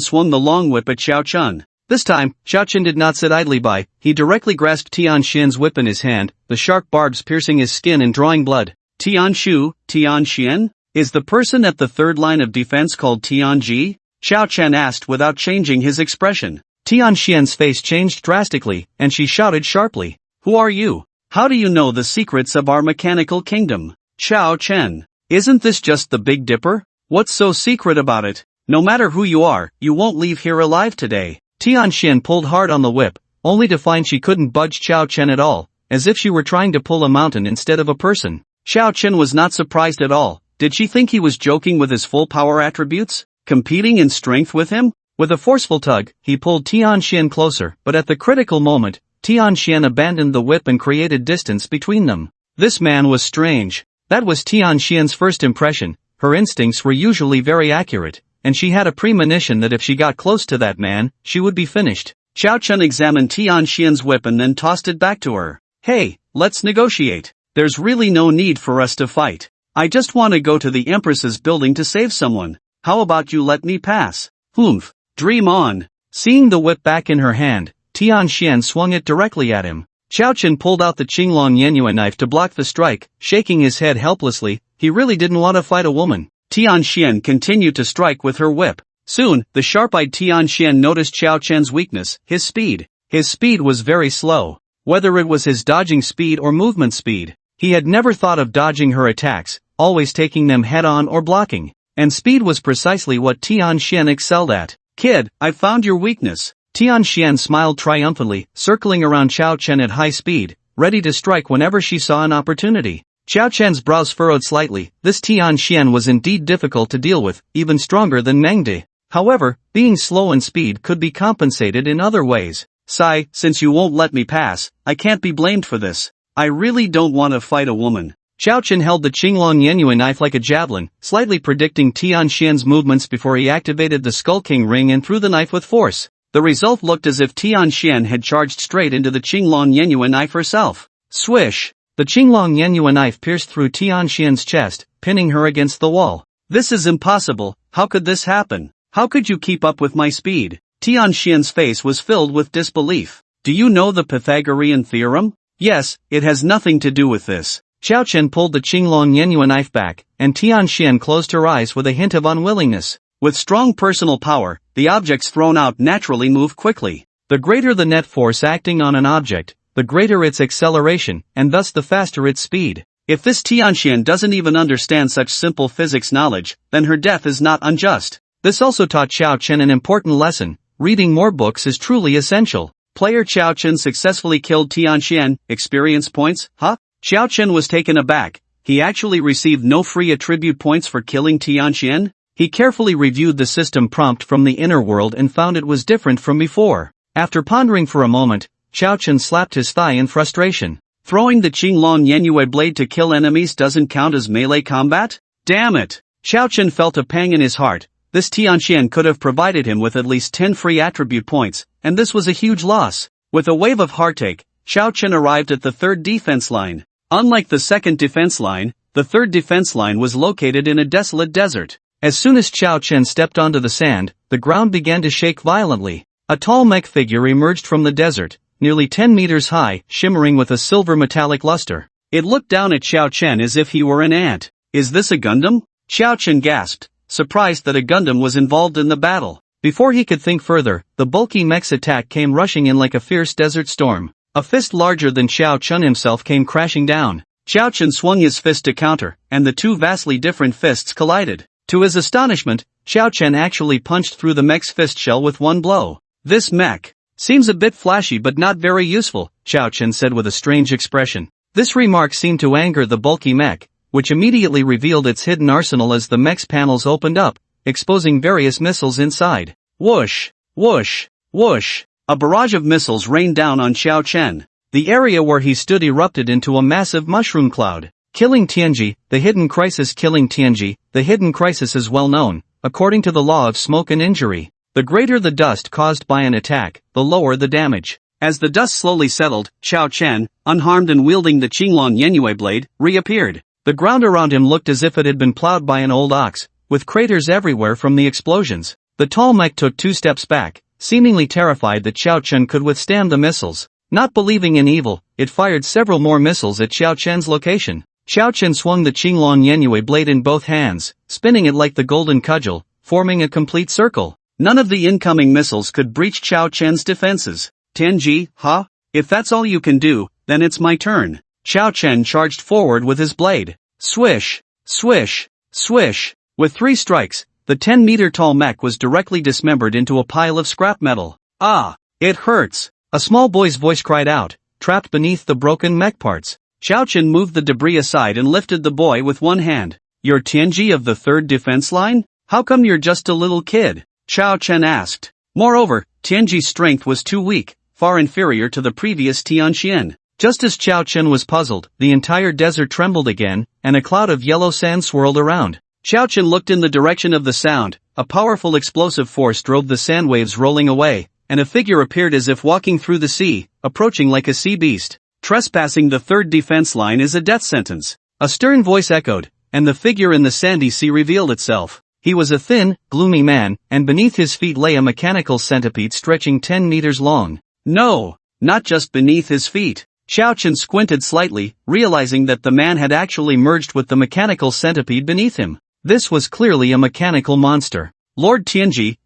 swung the long whip at Xiao Chen. This time, Xiao Chen did not sit idly by. He directly grasped Tianxian's whip in his hand, the sharp barbs piercing his skin and drawing blood. Tianshu, Tianxian? Is the person at the third line of defense called Tianji? Xiao Chen asked without changing his expression. Tianxian's face changed drastically, and she shouted sharply. Who are you? How do you know the secrets of our mechanical kingdom? Xiao Chen. Isn't this just the Big Dipper? What's so secret about it? No matter who you are, you won't leave here alive today. Tianxian pulled hard on the whip, only to find she couldn't budge Xiao Chen at all, as if she were trying to pull a mountain instead of a person. Xiao Chen was not surprised at all. Did she think he was joking with his full power attributes? Competing in strength with him? With a forceful tug, he pulled Tianxian closer, but at the critical moment, Tianxian abandoned the whip and created distance between them. This man was strange. That was Tianxian's first impression. Her instincts were usually very accurate, and she had a premonition that if she got close to that man, she would be finished. Xiao Chen examined Tianxian's whip and then tossed it back to her. Hey, let's negotiate. There's really no need for us to fight. I just want to go to the Empress's building to save someone. How about you let me pass? Humph. Dream on. Seeing the whip back in her hand, Tianxian swung it directly at him. Xiao Chen pulled out the Qinglong Yenua knife to block the strike, shaking his head helplessly. He really didn't want to fight a woman. Tianxian continued to strike with her whip. Soon, the sharp-eyed Tianxian noticed Xiao Chen's weakness, his speed. His speed was very slow. Whether it was his dodging speed or movement speed, he had never thought of dodging her attacks, always taking them head-on or blocking. And speed was precisely what Tianxian excelled at. Kid, I've found your weakness. Tianxian smiled triumphantly, circling around Xiao Chen at high speed, ready to strike whenever she saw an opportunity. Xiao Chen's brows furrowed slightly. This Tianxian was indeed difficult to deal with, even stronger than Mengde. However, being slow in speed could be compensated in other ways. Sai, since you won't let me pass, I can't be blamed for this. I really don't want to fight a woman. Xiao Chen held the Qinglong Yenua knife like a javelin, slightly predicting Tianxian's movements before he activated the Skull King ring and threw the knife with force. The result looked as if Tianxian had charged straight into the Qinglong Yenua knife herself. Swish! The Qinglong Yenua knife pierced through Tianxian's chest, pinning her against the wall. This is impossible. How could this happen? How could you keep up with my speed? Tianxian's face was filled with disbelief. Do you know the Pythagorean theorem? Yes, it has nothing to do with this. Xiao Chen pulled the Qinglong Yenua knife back, and Tianxian closed her eyes with a hint of unwillingness. With strong personal power, the objects thrown out naturally move quickly. The greater the net force acting on an object, the greater its acceleration, and thus the faster its speed. If this Tianxian doesn't even understand such simple physics knowledge, then her death is not unjust. This also taught Xiao Chen an important lesson. Reading more books is truly essential. Player Xiao Chen successfully killed Tianxian. Experience points, huh? Xiao Chen was taken aback. He actually received no free attribute points for killing Tianxian? He carefully reviewed the system prompt from the inner world and found it was different from before. After pondering for a moment, Xiao Chen slapped his thigh in frustration. Throwing the Qinglong Yenua blade to kill enemies doesn't count as melee combat? Damn it! Xiao Chen felt a pang in his heart. This Tianxian could have provided him with at least 10 free attribute points, and this was a huge loss. With a wave of heartache, Xiao Chen arrived at the third defense line. Unlike the second defense line, the third defense line was located in a desolate desert. As soon as Xiao Chen stepped onto the sand, the ground began to shake violently. A tall mech figure emerged from the desert, nearly 10 meters high, shimmering with a silver metallic luster. It looked down at Xiao Chen as if he were an ant. Is this a Gundam? Xiao Chen gasped, surprised that a Gundam was involved in the battle. Before he could think further, the bulky mech's attack came rushing in like a fierce desert storm. A fist larger than Xiao Chen himself came crashing down. Xiao Chen swung his fist to counter, and the two vastly different fists collided. To his astonishment, Xiao Chen actually punched through the mech's fist shell with one blow. This mech. Seems a bit flashy but not very useful, Xiao Chen said with a strange expression. This remark seemed to anger the bulky mech, which immediately revealed its hidden arsenal as the mech's panels opened up, exposing various missiles inside. Whoosh! Whoosh! Whoosh! A barrage of missiles rained down on Xiao Chen. The area where he stood erupted into a massive mushroom cloud. Killing Tianji, the hidden crisis. Killing Tianji, the hidden crisis is well known, according to the law of smoke and injury. The greater the dust caused by an attack, the lower the damage. As the dust slowly settled, Xiao Chen, unharmed and wielding the Qinglong Yenyue blade, reappeared. The ground around him looked as if it had been plowed by an old ox, with craters everywhere from the explosions. The tall mech took 2 steps back, seemingly terrified that Xiao Chen could withstand the missiles. Not believing in evil, it fired several more missiles at Xiao Chen's location. Xiao Chen swung the Qinglong Yenyue blade in both hands, spinning it like the golden cudgel, forming a complete circle. None of the incoming missiles could breach Xiao Chen's defenses. Tianji, huh? If that's all you can do, then it's my turn. Xiao Chen charged forward with his blade. Swish! Swish! Swish! With 3 strikes, the 10-meter-tall mech was directly dismembered into a pile of scrap metal. Ah! It hurts! A small boy's voice cried out, trapped beneath the broken mech parts. Xiao Chen moved the debris aside and lifted the boy with one hand. You're Tianji of the 3rd defense line? How come you're just a little kid? Xiao Chen asked. Moreover, Tianji's strength was too weak, far inferior to the previous Tianxian. Just as Xiao Chen was puzzled, the entire desert trembled again, and a cloud of yellow sand swirled around. Xiao Chen looked in the direction of the sound. A powerful explosive force drove the sand waves rolling away, and a figure appeared as if walking through the sea, approaching like a sea beast. Trespassing the 3rd defense line is a death sentence. A stern voice echoed, and the figure in the sandy sea revealed itself. He was a thin, gloomy man, and beneath his feet lay a mechanical centipede stretching 10 meters long. No, not just beneath his feet. Xiao Chen squinted slightly, realizing that the man had actually merged with the mechanical centipede beneath him. This was clearly a mechanical monster. Lord Tianji,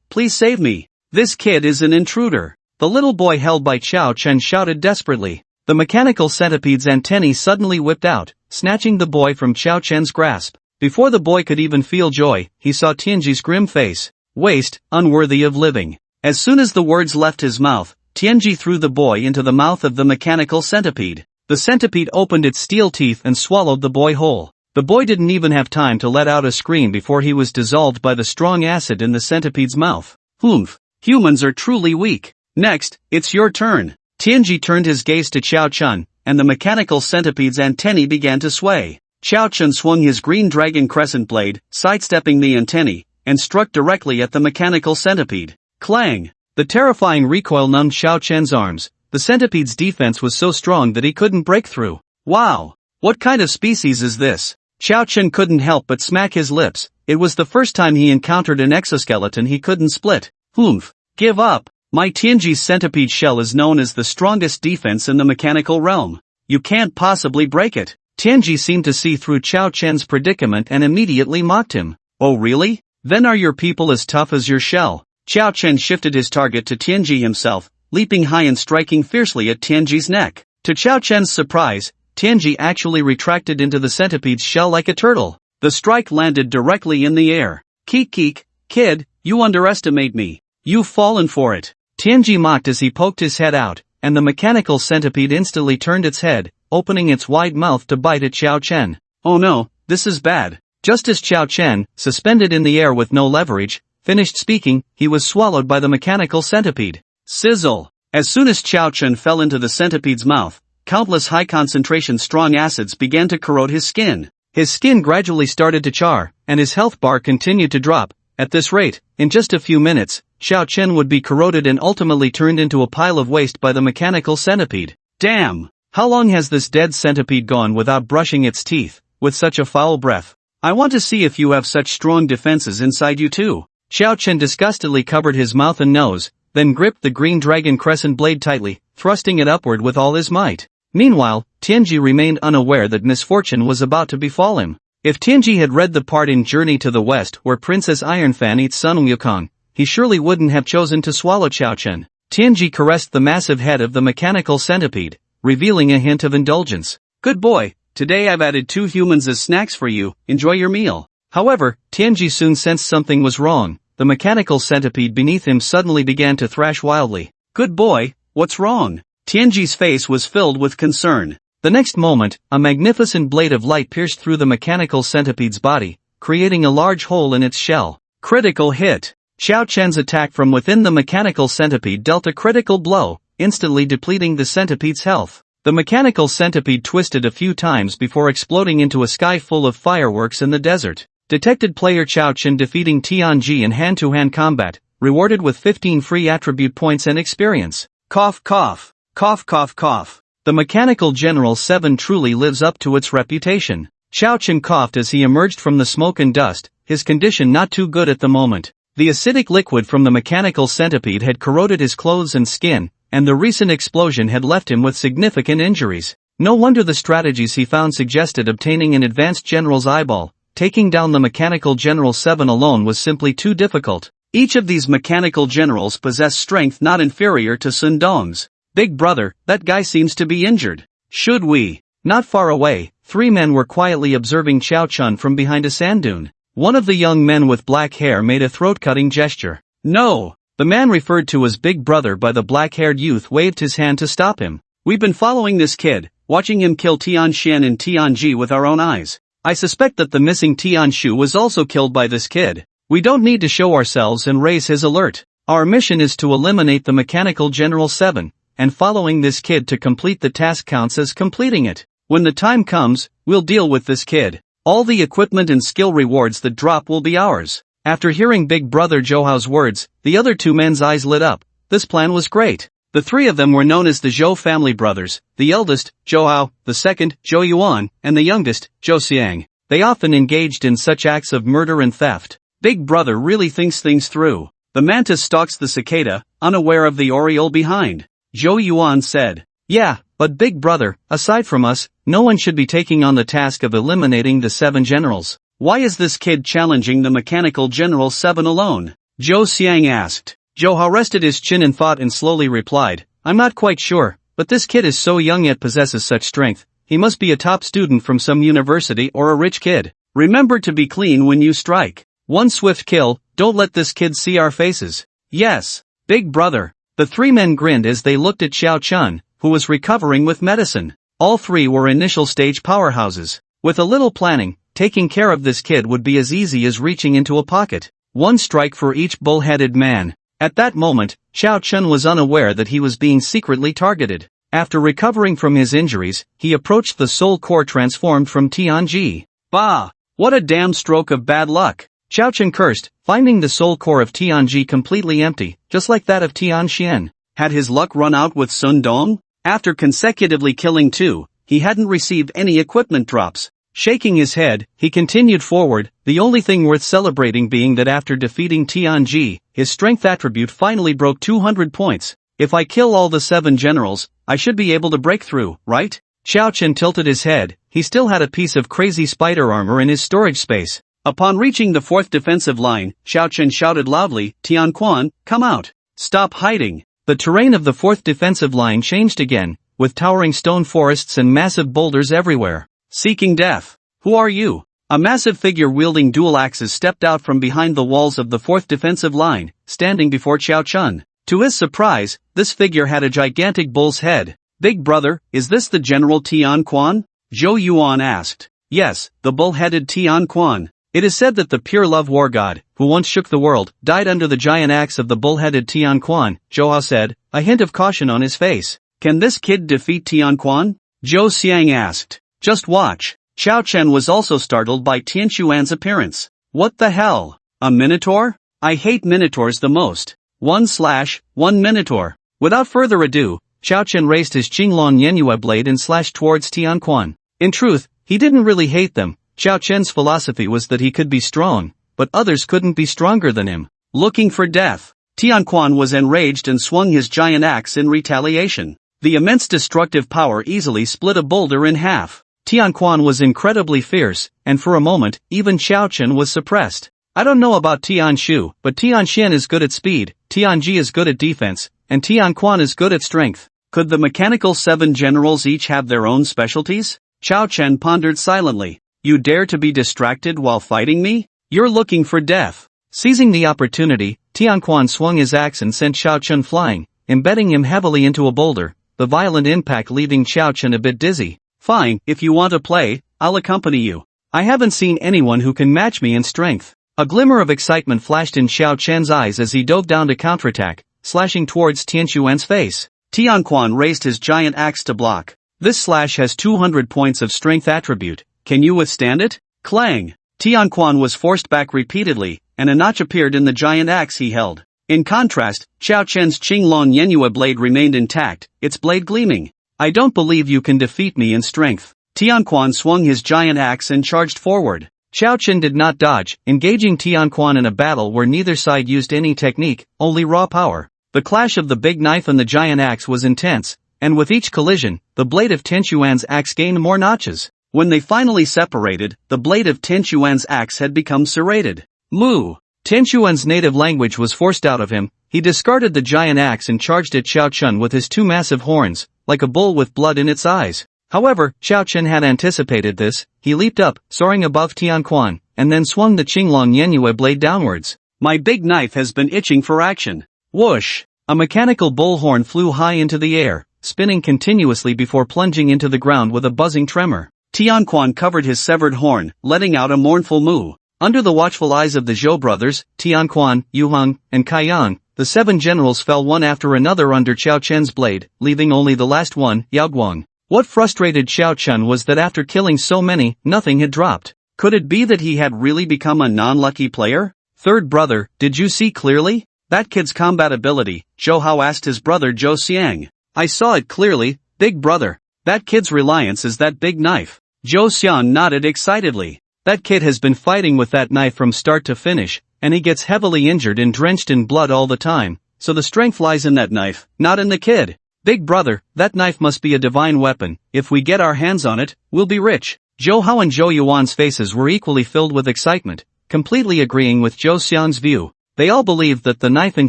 please save me. This kid is an intruder. The little boy held by Xiao Chen shouted desperately. The mechanical centipede's antennae suddenly whipped out, snatching the boy from Xiao Chen's grasp. Before the boy could even feel joy, he saw Tianji's grim face. Waste, unworthy of living. As soon as the words left his mouth, Tianji threw the boy into the mouth of the mechanical centipede. The centipede opened its steel teeth and swallowed the boy whole. The boy didn't even have time to let out a scream before he was dissolved by the strong acid in the centipede's mouth. Humph. Humans are truly weak. Next, it's your turn. Tianji turned his gaze to Xiao Chen, and the mechanical centipede's antennae began to sway. Xiao Chen swung his green dragon crescent blade, sidestepping the antennae, and struck directly at the mechanical centipede. Clang! The terrifying recoil numbed Xiao Chen's arms. The centipede's defense was so strong that he couldn't break through. Wow! What kind of species is this? Xiao Chen couldn't help but smack his lips. It was the first time he encountered an exoskeleton he couldn't split. Humph! Give up! My Tianji's centipede shell is known as the strongest defense in the mechanical realm. You can't possibly break it. Tianji seemed to see through Xiao Chen's predicament and immediately mocked him. Oh really? Then are your people as tough as your shell? Xiao Chen shifted his target to Tianji himself, leaping high and striking fiercely at Tianji's neck. To Xiao Chen's surprise, Tianji actually retracted into the centipede's shell like a turtle. The strike landed directly in the air. Keek, kid, you underestimate me. You've fallen for it. Tianji mocked as he poked his head out, and the mechanical centipede instantly turned its head, opening its wide mouth to bite at Xiao Chen. Oh no, this is bad. Just as Xiao Chen, suspended in the air with no leverage, finished speaking, he was swallowed by the mechanical centipede. Sizzle! As soon as Xiao Chen fell into the centipede's mouth, countless high-concentration strong acids began to corrode his skin. His skin gradually started to char, and his health bar continued to drop. At this rate, in just a few minutes, Xiao Chen would be corroded and ultimately turned into a pile of waste by the mechanical centipede. Damn! How long has this dead centipede gone without brushing its teeth, with such a foul breath? I want to see if you have such strong defenses inside you too. Xiao Chen disgustedly covered his mouth and nose, then gripped the green dragon crescent blade tightly, thrusting it upward with all his might. Meanwhile, Tianji remained unaware that misfortune was about to befall him. If Tianji had read the part in Journey to the West where Princess Ironfan eats Sun Wukong, he surely wouldn't have chosen to swallow Xiao Chen. Tianji caressed the massive head of the mechanical centipede, revealing a hint of indulgence. Good boy, today I've added 2 humans as snacks for you, enjoy your meal. However, Tianji soon sensed something was wrong. the mechanical centipede beneath him suddenly began to thrash wildly. "Good boy, what's wrong?" Tianji's face was filled with concern. The next moment, a magnificent blade of light pierced through the mechanical centipede's body, creating a large hole in its shell. Critical hit. Xiao Chen's attack from within the mechanical centipede dealt a critical blow, instantly depleting the centipede's health. The mechanical centipede twisted a few times before exploding into a sky full of fireworks in the desert. Detected player Xiao Chen defeating Tianji in hand-to-hand combat, rewarded with 15 free attribute points and experience. Cough cough. Cough cough cough. The Mechanical General 7 truly lives up to its reputation. Xiao Chen coughed as he emerged from the smoke and dust, his condition not too good at the moment. The acidic liquid from the mechanical centipede had corroded his clothes and skin, and the recent explosion had left him with significant injuries. No wonder the strategies he found suggested obtaining an advanced general's eyeball. Taking down the Mechanical General 7 alone was simply too difficult. Each of these mechanical generals possessed strength not inferior to Sun Dong's. "Big brother, that guy seems to be injured. Should we?" Not far away, 3 men were quietly observing Xiao Chun from behind a sand dune. One of the young men with black hair made a throat-cutting gesture. "No!" The man referred to as Big Brother by the black-haired youth waved his hand to stop him. "We've been following this kid, watching him kill Tian Xian and Tianji with our own eyes. I suspect that the missing Tian Shu was also killed by this kid. We don't need to show ourselves and raise his alert. Our mission is to eliminate the Mechanical General 7, and following this kid to complete the task counts as completing it. When the time comes, we'll deal with this kid. All the equipment and skill rewards that drop will be ours." After hearing Big Brother Zhouhao's words, the other 2 men's eyes lit up. This plan was great. The 3 of them were known as the Zhou family brothers, the eldest, Zhouhao, the second, Zhou Yuan, and the youngest, Zhou Xiang. They often engaged in such acts of murder and theft. Big Brother really thinks things through. The mantis stalks the cicada, unaware of the oriole behind. Zhou Yuan said. "Yeah, but Big Brother, aside from us, no one should be taking on the task of eliminating the 7 generals. Why is this kid challenging the Mechanical General 7 alone?" Zhou Xiang asked. Zhouhao rested his chin in thought and slowly replied, "I'm not quite sure, but this kid is so young yet possesses such strength. He must be a top student from some university or a rich kid. Remember to be clean when you strike. One swift kill, don't let this kid see our faces." "Yes, Big Brother." The 3 men grinned as they looked at Xiao Chun, who was recovering with medicine. All 3 were initial stage powerhouses. With a little planning, taking care of this kid would be as easy as reaching into a pocket. 1 strike for each bull-headed man. At that moment, Xiao Chun was unaware that he was being secretly targeted. After recovering from his injuries, he approached the soul core transformed from Tianji. "Bah! What a damn stroke of bad luck!" Xiao Chun cursed, finding the soul core of Tianji completely empty, just like that of Tian Xian. Had his luck run out with Sun Dong? After consecutively killing 2, he hadn't received any equipment drops. Shaking his head, he continued forward, the only thing worth celebrating being that after defeating Tianji, his strength attribute finally broke 200 points. "If I kill all the 7 generals, I should be able to break through, right?" Xiao Chen tilted his head. He still had a piece of crazy spider armor in his storage space. Upon reaching the 4th defensive line, Xiao Chen shouted loudly, "Tian Quan, come out! Stop hiding!" The terrain of the 4th defensive line changed again, with towering stone forests and massive boulders everywhere. "Seeking death. Who are you?" A massive figure wielding dual axes stepped out from behind the walls of the 4th defensive line, standing before Xiao Chun. To his surprise, this figure had a gigantic bull's head. "Big Brother, is this the General Tian Quan?" Zhou Yuan asked. "Yes, the bull-headed Tian Quan. It is said that the pure love war god, who once shook the world, died under the giant axe of the bull-headed Tian Quan," Zhouhao said, a hint of caution on his face. "Can this kid defeat Tian Quan?" Zhou Xiang asked. "Just watch." Xiao Chen was also startled by Tian Xuan's appearance. "What the hell? A minotaur? I hate minotaurs the most. 1/1 minotaur." Without further ado, Xiao Chen raised his Qinglong Yenyue blade and slashed towards Tian Quan. In truth, he didn't really hate them. Xiao Chen's philosophy was that he could be strong, but others couldn't be stronger than him. Looking for death, Tian Quan was enraged and swung his giant axe in retaliation. The immense destructive power easily split a boulder in half. Tian Quan was incredibly fierce, and for a moment, even Xiao Chen was suppressed. "I don't know about Tian Shu, but Tian Xian is good at speed, Tianji is good at defense, and Tian Quan is good at strength. Could the Mechanical 7 generals each have their own specialties?" Xiao Chen pondered silently. "You dare to be distracted while fighting me? You're looking for death." Seizing the opportunity, Tianquan swung his axe and sent Xiao Chun flying, embedding him heavily into a boulder, the violent impact leaving Xiao Chun a bit dizzy. Fine, if you want to play, I'll accompany you. I haven't seen anyone who can match me in strength. A glimmer of excitement flashed in Xiao Chen's eyes as he dove down to counterattack, slashing towards Tianquan's face. Tianquan raised his giant axe to block. This slash has 200 points of strength attribute. Can you withstand it? Clang! Tianquan was forced back repeatedly, and a notch appeared in the giant axe he held. In contrast, Xiao Chen's Qinglong Yenhua blade remained intact, its blade gleaming. I don't believe you can defeat me in strength. Tianquan swung his giant axe and charged forward. Xiao Chen did not dodge, engaging Tianquan in a battle where neither side used any technique, only raw power. The clash of the big knife and the giant axe was intense, and with each collision, the blade of Tianquan's axe gained more notches. When they finally separated, the blade of Tianquan's axe had become serrated. Moo! Tianquan's native language was forced out of him. He discarded the giant axe and charged at Xiao Chun with his two massive horns, like a bull with blood in its eyes. However, Xiao Chun had anticipated this. He leaped up, soaring above Tianquan, and then swung the Qinglong Yenhua blade downwards. My big knife has been itching for action. Whoosh! A mechanical bullhorn flew high into the air, spinning continuously before plunging into the ground with a buzzing tremor. Tianquan covered his severed horn, letting out a mournful moo. Under the watchful eyes of the Zhou brothers, Tianquan, Yuheng, and Kaiyang, the 7 generals fell one after another under Xiao Chen's blade, leaving only the last one, Yaoguang. What frustrated Xiao Chun was that after killing so many, nothing had dropped. Could it be that he had really become a non-lucky player? Third brother, did you see clearly? That kid's combat ability, Zhou Hao asked his brother Zhou Xiang. I saw it clearly, big brother. That kid's reliance is that big knife. Zhou Xiang nodded excitedly. That kid has been fighting with that knife from start to finish, and he gets heavily injured and drenched in blood all the time, so the strength lies in that knife, not in the kid. Big brother, that knife must be a divine weapon. If we get our hands on it, we'll be rich. Zhou Hao and Zhou Yuan's faces were equally filled with excitement, completely agreeing with Zhou Xiang's view. They all believed that the knife in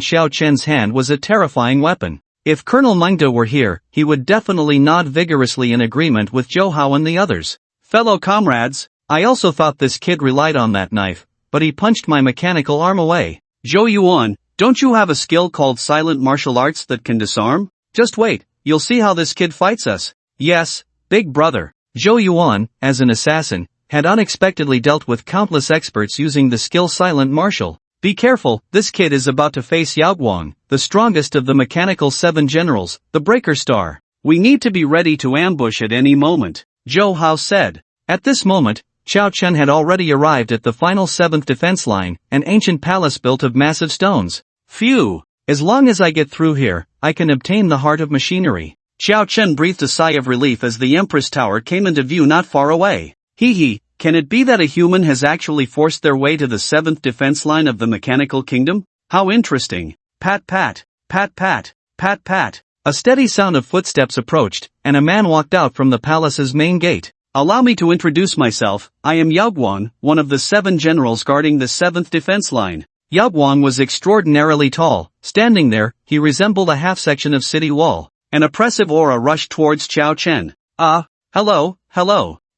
Xiao Chen's hand was a terrifying weapon. If Colonel Manga were here, he would definitely nod vigorously in agreement with Zhou Hao and the others. Fellow comrades, I also thought this kid relied on that knife, but he punched my mechanical arm away. Zhou Yuan, don't you have a skill called silent martial arts that can disarm? Just wait, you'll see how this kid fights us. Yes, big brother. Zhou Yuan, as an assassin, had unexpectedly dealt with countless experts using the skill silent martial. Be careful, this kid is about to face Yaoguang, the strongest of the mechanical 7 generals, the Breaker Star. We need to be ready to ambush at any moment, Zhou Hao said. At this moment, Xiao Chun had already arrived at the final 7th defense line, an ancient palace built of massive stones. Phew! As long as I get through here, I can obtain the heart of machinery. Xiao Chun breathed a sigh of relief as the Empress Tower came into view not far away. Hee, can it be that a human has actually forced their way to the 7th defense line of the mechanical kingdom? How interesting. Pat pat, pat pat, pat pat. A steady sound of footsteps approached, and a man walked out from the palace's main gate. Allow me to introduce myself, I am Yaoguang, one of the 7 generals guarding the 7th defense line. Yaoguang was extraordinarily tall. Standing there, he resembled a half-section of city wall. An oppressive aura rushed towards Xiao Chen. Hello.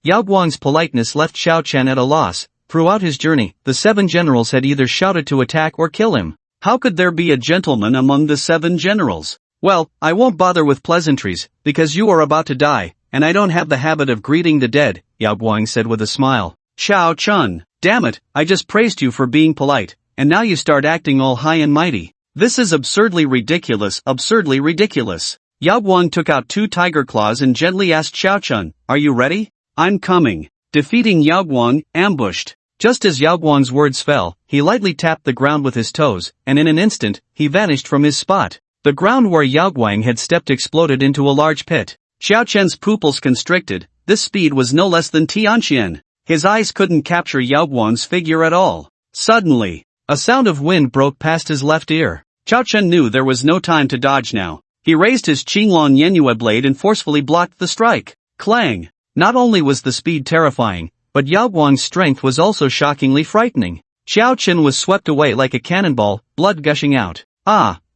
Yaoguang's politeness left Xiao Chen at a loss. Throughout his journey, the 7 generals had either shouted to attack or kill him. How could there be a gentleman among the 7 generals? Well, I won't bother with pleasantries, because you are about to die, and I don't have the habit of greeting the dead, Yaoguang said with a smile. Xiao Chun, damn it, I just praised you for being polite, and now you start acting all high and mighty. This is absurdly ridiculous. Yaoguang took out 2 tiger claws and gently asked Xiao Chun, are you ready? I'm coming. Defeating Yaoguang, ambushed. Just as Yaoguang's words fell, he lightly tapped the ground with his toes, and in an instant, he vanished from his spot. The ground where Yaoguang had stepped exploded into a large pit. Xiao Chen's pupils constricted. This speed was no less than Tianqian. His eyes couldn't capture Yaoguang's figure at all. Suddenly, a sound of wind broke past his left ear. Xiao Chen knew there was no time to dodge now. He raised his Qinglong Yenhua blade and forcefully blocked the strike. Clang! Not only was the speed terrifying, but Yaoguang's strength was also shockingly frightening. Xiao Chen was swept away like a cannonball, blood gushing out.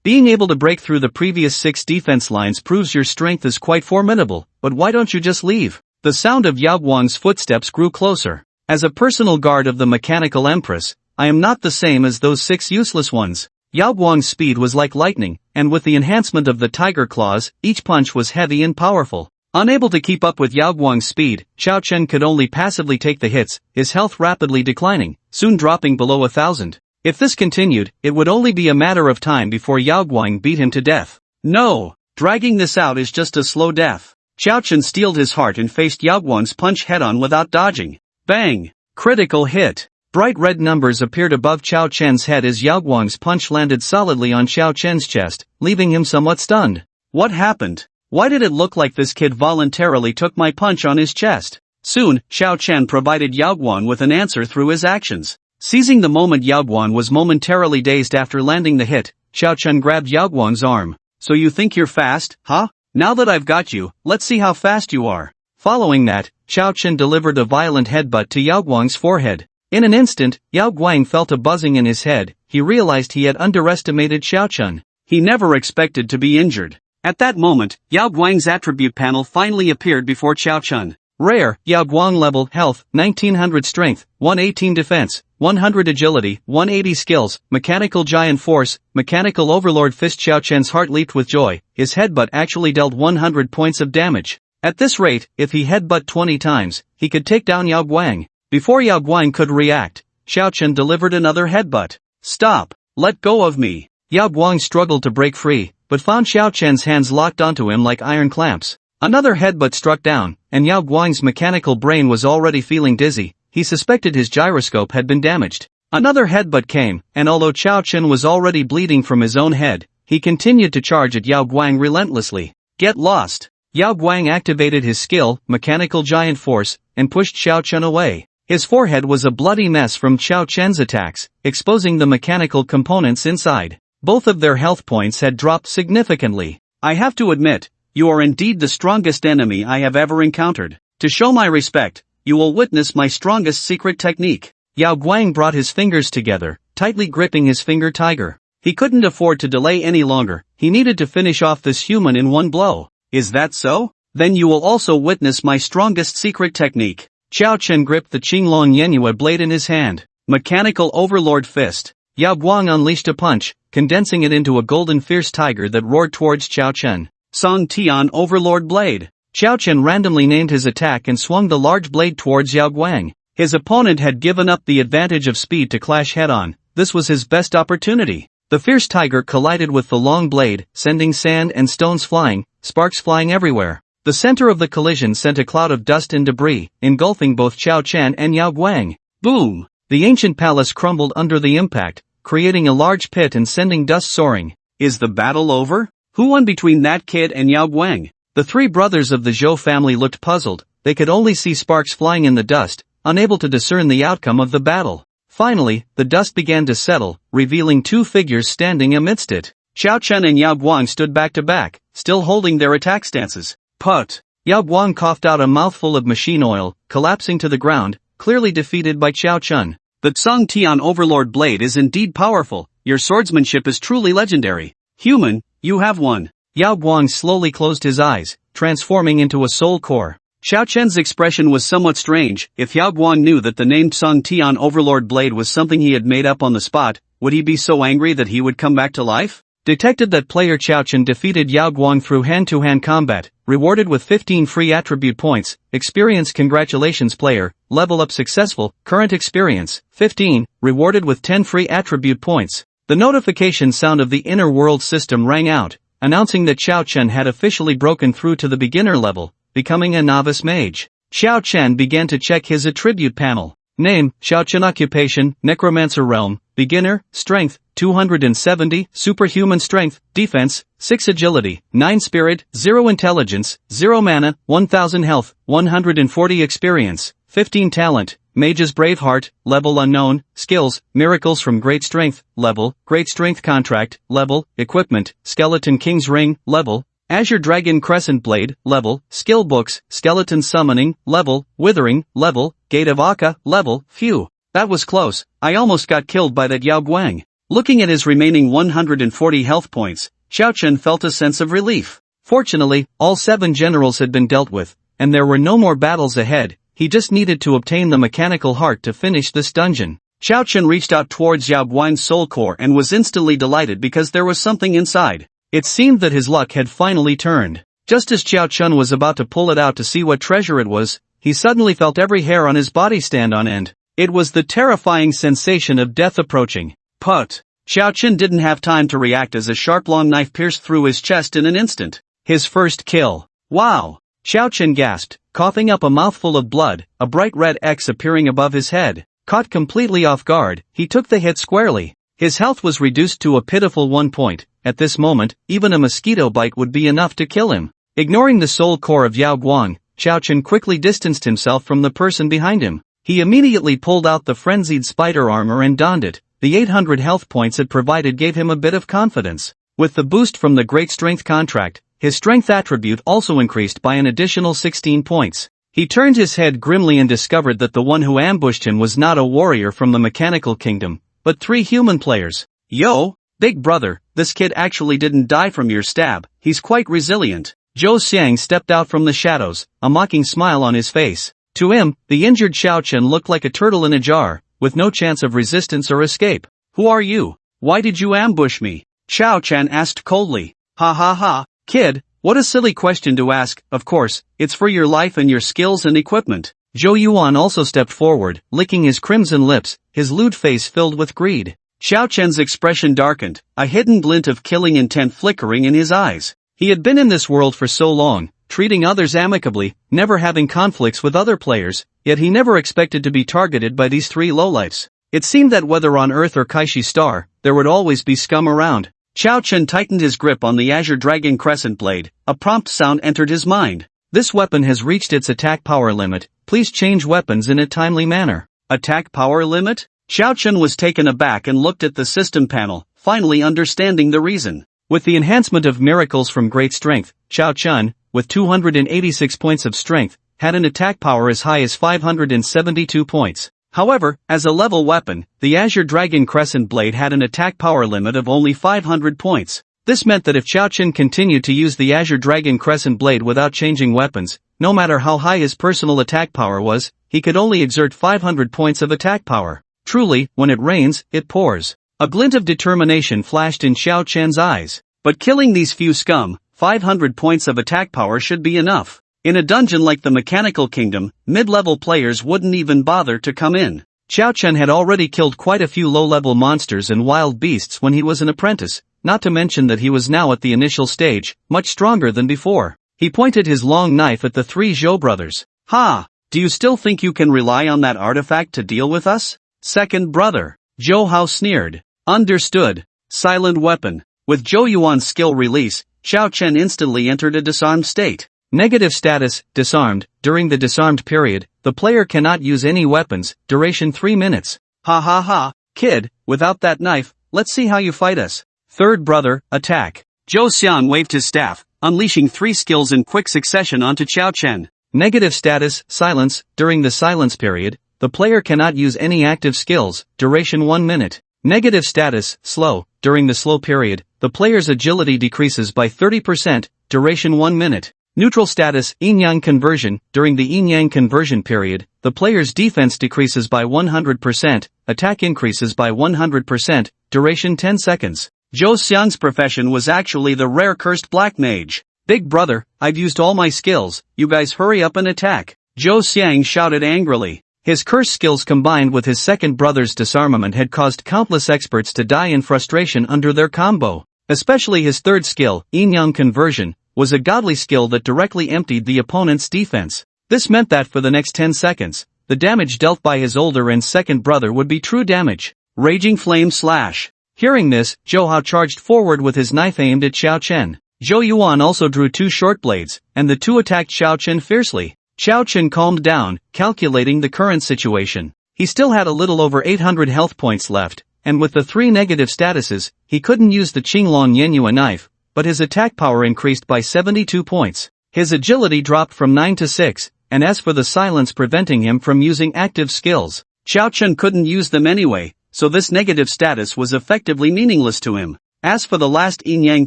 Being able to break through the previous 6 defense lines proves your strength is quite formidable, but why don't you just leave? The sound of Yaoguang's footsteps grew closer. As a personal guard of the mechanical empress, I am not the same as those 6 useless ones. Yao Guang's speed was like lightning, and with the enhancement of the tiger claws, each punch was heavy and powerful. Unable to keep up with Yao Guang's speed, Xiao Chen could only passively take the hits, his health rapidly declining, soon dropping below 1,000. If this continued, it would only be a matter of time before Yao Guang beat him to death. No! Dragging this out is just a slow death. Xiao Chen steeled his heart and faced Yao Guang's punch head-on without dodging. Bang! Critical hit! Bright red numbers appeared above Xiao Chen's head as Yao Guang's punch landed solidly on Xiao Chen's chest, leaving him somewhat stunned. What happened? Why did it look like this kid voluntarily took my punch on his chest? Soon, Xiao Chen provided Yao Guang with an answer through his actions. Seizing the moment Yao Guang was momentarily dazed after landing the hit, Xiao Chen grabbed Yao Guang's arm. So you think you're fast, huh? Now that I've got you, let's see how fast you are. Following that, Xiao Chen delivered a violent headbutt to Yao Guang's forehead. In an instant, Yao Guang felt a buzzing in his head. He realized he had underestimated Xiao Chen. He never expected to be injured. At that moment, Yao Guang's attribute panel finally appeared before Xiao Chen. Rare, Yao Guang level, health, 1900 strength, 118 defense, 100 agility, 180 skills, mechanical giant force, mechanical overlord fist. Xiao Chen's heart leaped with joy. His headbutt actually dealt 100 points of damage. At this rate, if he headbutt 20 times, he could take down Yao Guang. Before Yao Guang could react, Xiao Chen delivered another headbutt. Stop! Let go of me! Yao Guang struggled to break free, but found Xiao Chen's hands locked onto him like iron clamps. Another headbutt struck down, and Yao Guang's mechanical brain was already feeling dizzy. He suspected his gyroscope had been damaged. Another headbutt came, and although Xiao Chen was already bleeding from his own head, he continued to charge at Yao Guang relentlessly. Get lost! Yao Guang activated his skill, Mechanical Giant Force, and pushed Xiao Chen away. His forehead was a bloody mess from Xiao Chen's attacks, exposing the mechanical components inside. Both of their health points had dropped significantly. I have to admit, you are indeed the strongest enemy I have ever encountered. To show my respect, you will witness my strongest secret technique. Yao Guang brought his fingers together, tightly gripping his finger tiger. He couldn't afford to delay any longer. He needed to finish off this human in one blow. Is that so? Then you will also witness my strongest secret technique. Xiao Chen gripped the Qinglong Yenhua blade in his hand. Mechanical Overlord Fist. Yao Guang unleashed a punch, condensing it into a golden fierce tiger that roared towards Xiao Chen. Song Tian Overlord Blade. Xiao Chen randomly named his attack and swung the large blade towards Yao Guang. His opponent had given up the advantage of speed to clash head-on. This was his best opportunity. The fierce tiger collided with the long blade, sending sand and stones flying, sparks flying everywhere. The center of the collision sent a cloud of dust and debris, engulfing both Xiao Chen and Yao Guang. Boom! The ancient palace crumbled under the impact, creating a large pit and sending dust soaring. Is the battle over? Who won between that kid and Yao Guang? The three brothers of the Zhou family looked puzzled. They could only see sparks flying in the dust, unable to discern the outcome of the battle. Finally, the dust began to settle, revealing two figures standing amidst it. Xiao Chen and Yao Guang stood back to back, still holding their attack stances. Put! Yao Guang coughed out a mouthful of machine oil, collapsing to the ground, clearly defeated by Xiao Chen. The Song Tian Overlord Blade is indeed powerful. Your swordsmanship is truly legendary. Human, you have won. Yao Guang slowly closed his eyes, transforming into a soul core. Xiao Chen's expression was somewhat strange. If Yao Guang knew that the name Song Tian Overlord Blade was something he had made up on the spot, would he be so angry that he would come back to life? Detected that player Xiao Chen defeated Yao Guang through hand-to-hand combat, rewarded with 15 free attribute points. Experience. Congratulations player, level up successful. Current experience, 15, rewarded with 10 free attribute points. The notification sound of the inner world system rang out, announcing that Xiao Chen had officially broken through to the beginner level, becoming a novice mage. Xiao Chen began to check his attribute panel. Name, Xiao Chen. Occupation, Necromancer. Realm, Beginner. Strength, 270, Superhuman Strength, Defense, 6 Agility, 9 Spirit, 0 Intelligence, 0 Mana, 1000 Health, 140 Experience, 15 Talent, Mage's Braveheart, Level Unknown, Skills, Miracles from Great Strength, Level, Great Strength Contract, Level, Equipment, Skeleton King's Ring, Level, Azure Dragon Crescent Blade, Level, Skill Books, Skeleton Summoning, Level, Withering, Level, Gate of Akka, Level. Phew. That was close. I almost got killed by that Yao Guang. Looking at his remaining 140 health points, Xiao Chen felt a sense of relief. Fortunately, all 7 generals had been dealt with, and there were no more battles ahead. He just needed to obtain the mechanical heart to finish this dungeon. Xiao Chen reached out towards Yao Guan's soul core and was instantly delighted because there was something inside. It seemed that his luck had finally turned. Just as Xiao Chen was about to pull it out to see what treasure it was, he suddenly felt every hair on his body stand on end. It was the terrifying sensation of death approaching. Put! Xiao Chen didn't have time to react as a sharp long knife pierced through his chest in an instant. His first kill. Wow! Xiao Chen gasped, coughing up a mouthful of blood, a bright red X appearing above his head. Caught completely off guard, he took the hit squarely. His health was reduced to a pitiful 1 point. At this moment, even a mosquito bite would be enough to kill him. Ignoring the soul core of Yao Guang, Xiao Chen quickly distanced himself from the person behind him. He immediately pulled out the frenzied spider armor and donned it. The 800 health points it provided gave him a bit of confidence. With the boost from the Great Strength contract, his strength attribute also increased by an additional 16 points. He turned his head grimly and discovered that the one who ambushed him was not a warrior from the Mechanical Kingdom, but 3 human players. Yo, big brother, this kid actually didn't die from your stab, he's quite resilient. Zhou Xiang stepped out from the shadows, a mocking smile on his face. To him, the injured Xiao Chen looked like a turtle in a jar, with no chance of resistance or escape. Who are you? Why did you ambush me? Xiao Chen asked coldly. Ha ha ha, kid, what a silly question to ask. Of course, it's for your life and your skills and equipment. Zhou Yuan also stepped forward, licking his crimson lips, his lewd face filled with greed. Xiao Chen's expression darkened, a hidden glint of killing intent flickering in his eyes. He had been in this world for so long, treating others amicably, never having conflicts with other players, yet he never expected to be targeted by these 3 lowlifes. It seemed that whether on Earth or Kaishi Star, there would always be scum around. Xiao Chen tightened his grip on the Azure Dragon Crescent blade. A prompt sound entered his mind. This weapon has reached its attack power limit, please change weapons in a timely manner. Attack power limit? Xiao Chen was taken aback and looked at the system panel, finally understanding the reason. With the enhancement of miracles from Great Strength, Xiao Chen, with 286 points of strength, had an attack power as high as 572 points. However, as a level weapon, the Azure Dragon Crescent Blade had an attack power limit of only 500 points. This meant that if Xiao Chen continued to use the Azure Dragon Crescent Blade without changing weapons, no matter how high his personal attack power was, he could only exert 500 points of attack power. Truly, when it rains, it pours. A glint of determination flashed in Xiao Chen's eyes. But killing these few scum, 500 points of attack power should be enough. In a dungeon like the Mechanical Kingdom, mid-level players wouldn't even bother to come in. Xiao Chen had already killed quite a few low-level monsters and wild beasts when he was an apprentice, not to mention that he was now at the initial stage, much stronger than before. He pointed his long knife at the 3 Zhou brothers. Ha! Do you still think you can rely on that artifact to deal with us? Second brother. Zhou Hao sneered. Understood. Silent weapon. With Zhou Yuan's skill release, Xiao Chen instantly entered a disarmed state. Negative status, disarmed. During the disarmed period, the player cannot use any weapons, duration 3 minutes. Ha ha ha, kid, without that knife, let's see how you fight us. Third brother, attack. Zhou Xian waved his staff, unleashing 3 skills in quick succession onto Xiao Chen. Negative status, silence. During the silence period, the player cannot use any active skills, duration 1 minute. Negative status, slow. During the slow period, the player's agility decreases by 30%, duration 1 minute. Neutral status, yin-yang conversion. During the yin-yang conversion period, the player's defense decreases by 100%, attack increases by 100%, duration 10 seconds. Zhou Xiang's profession was actually the rare cursed black mage. Big brother, I've used all my skills, you guys hurry up and attack. Zhou Xiang shouted angrily. His curse skills combined with his second brother's disarmament had caused countless experts to die in frustration under their combo. Especially his third skill, yin-yang conversion, was a godly skill that directly emptied the opponent's defense. This meant that for the next 10 seconds, the damage dealt by his older and second brother would be true damage. Raging Flame Slash. Hearing this, Zhou Hao charged forward with his knife aimed at Xiao Chen. Zhou Yuan also drew 2 short blades, and the 2 attacked Xiao Chen fiercely. Xiao Chen calmed down, calculating the current situation. He still had a little over 800 health points left, and with the 3 negative statuses, he couldn't use the Qinglong Yenyue knife, but his attack power increased by 72 points. His agility dropped from 9 to 6, and as for the silence preventing him from using active skills, Xiao Chen couldn't use them anyway, so this negative status was effectively meaningless to him. As for the last yin-yang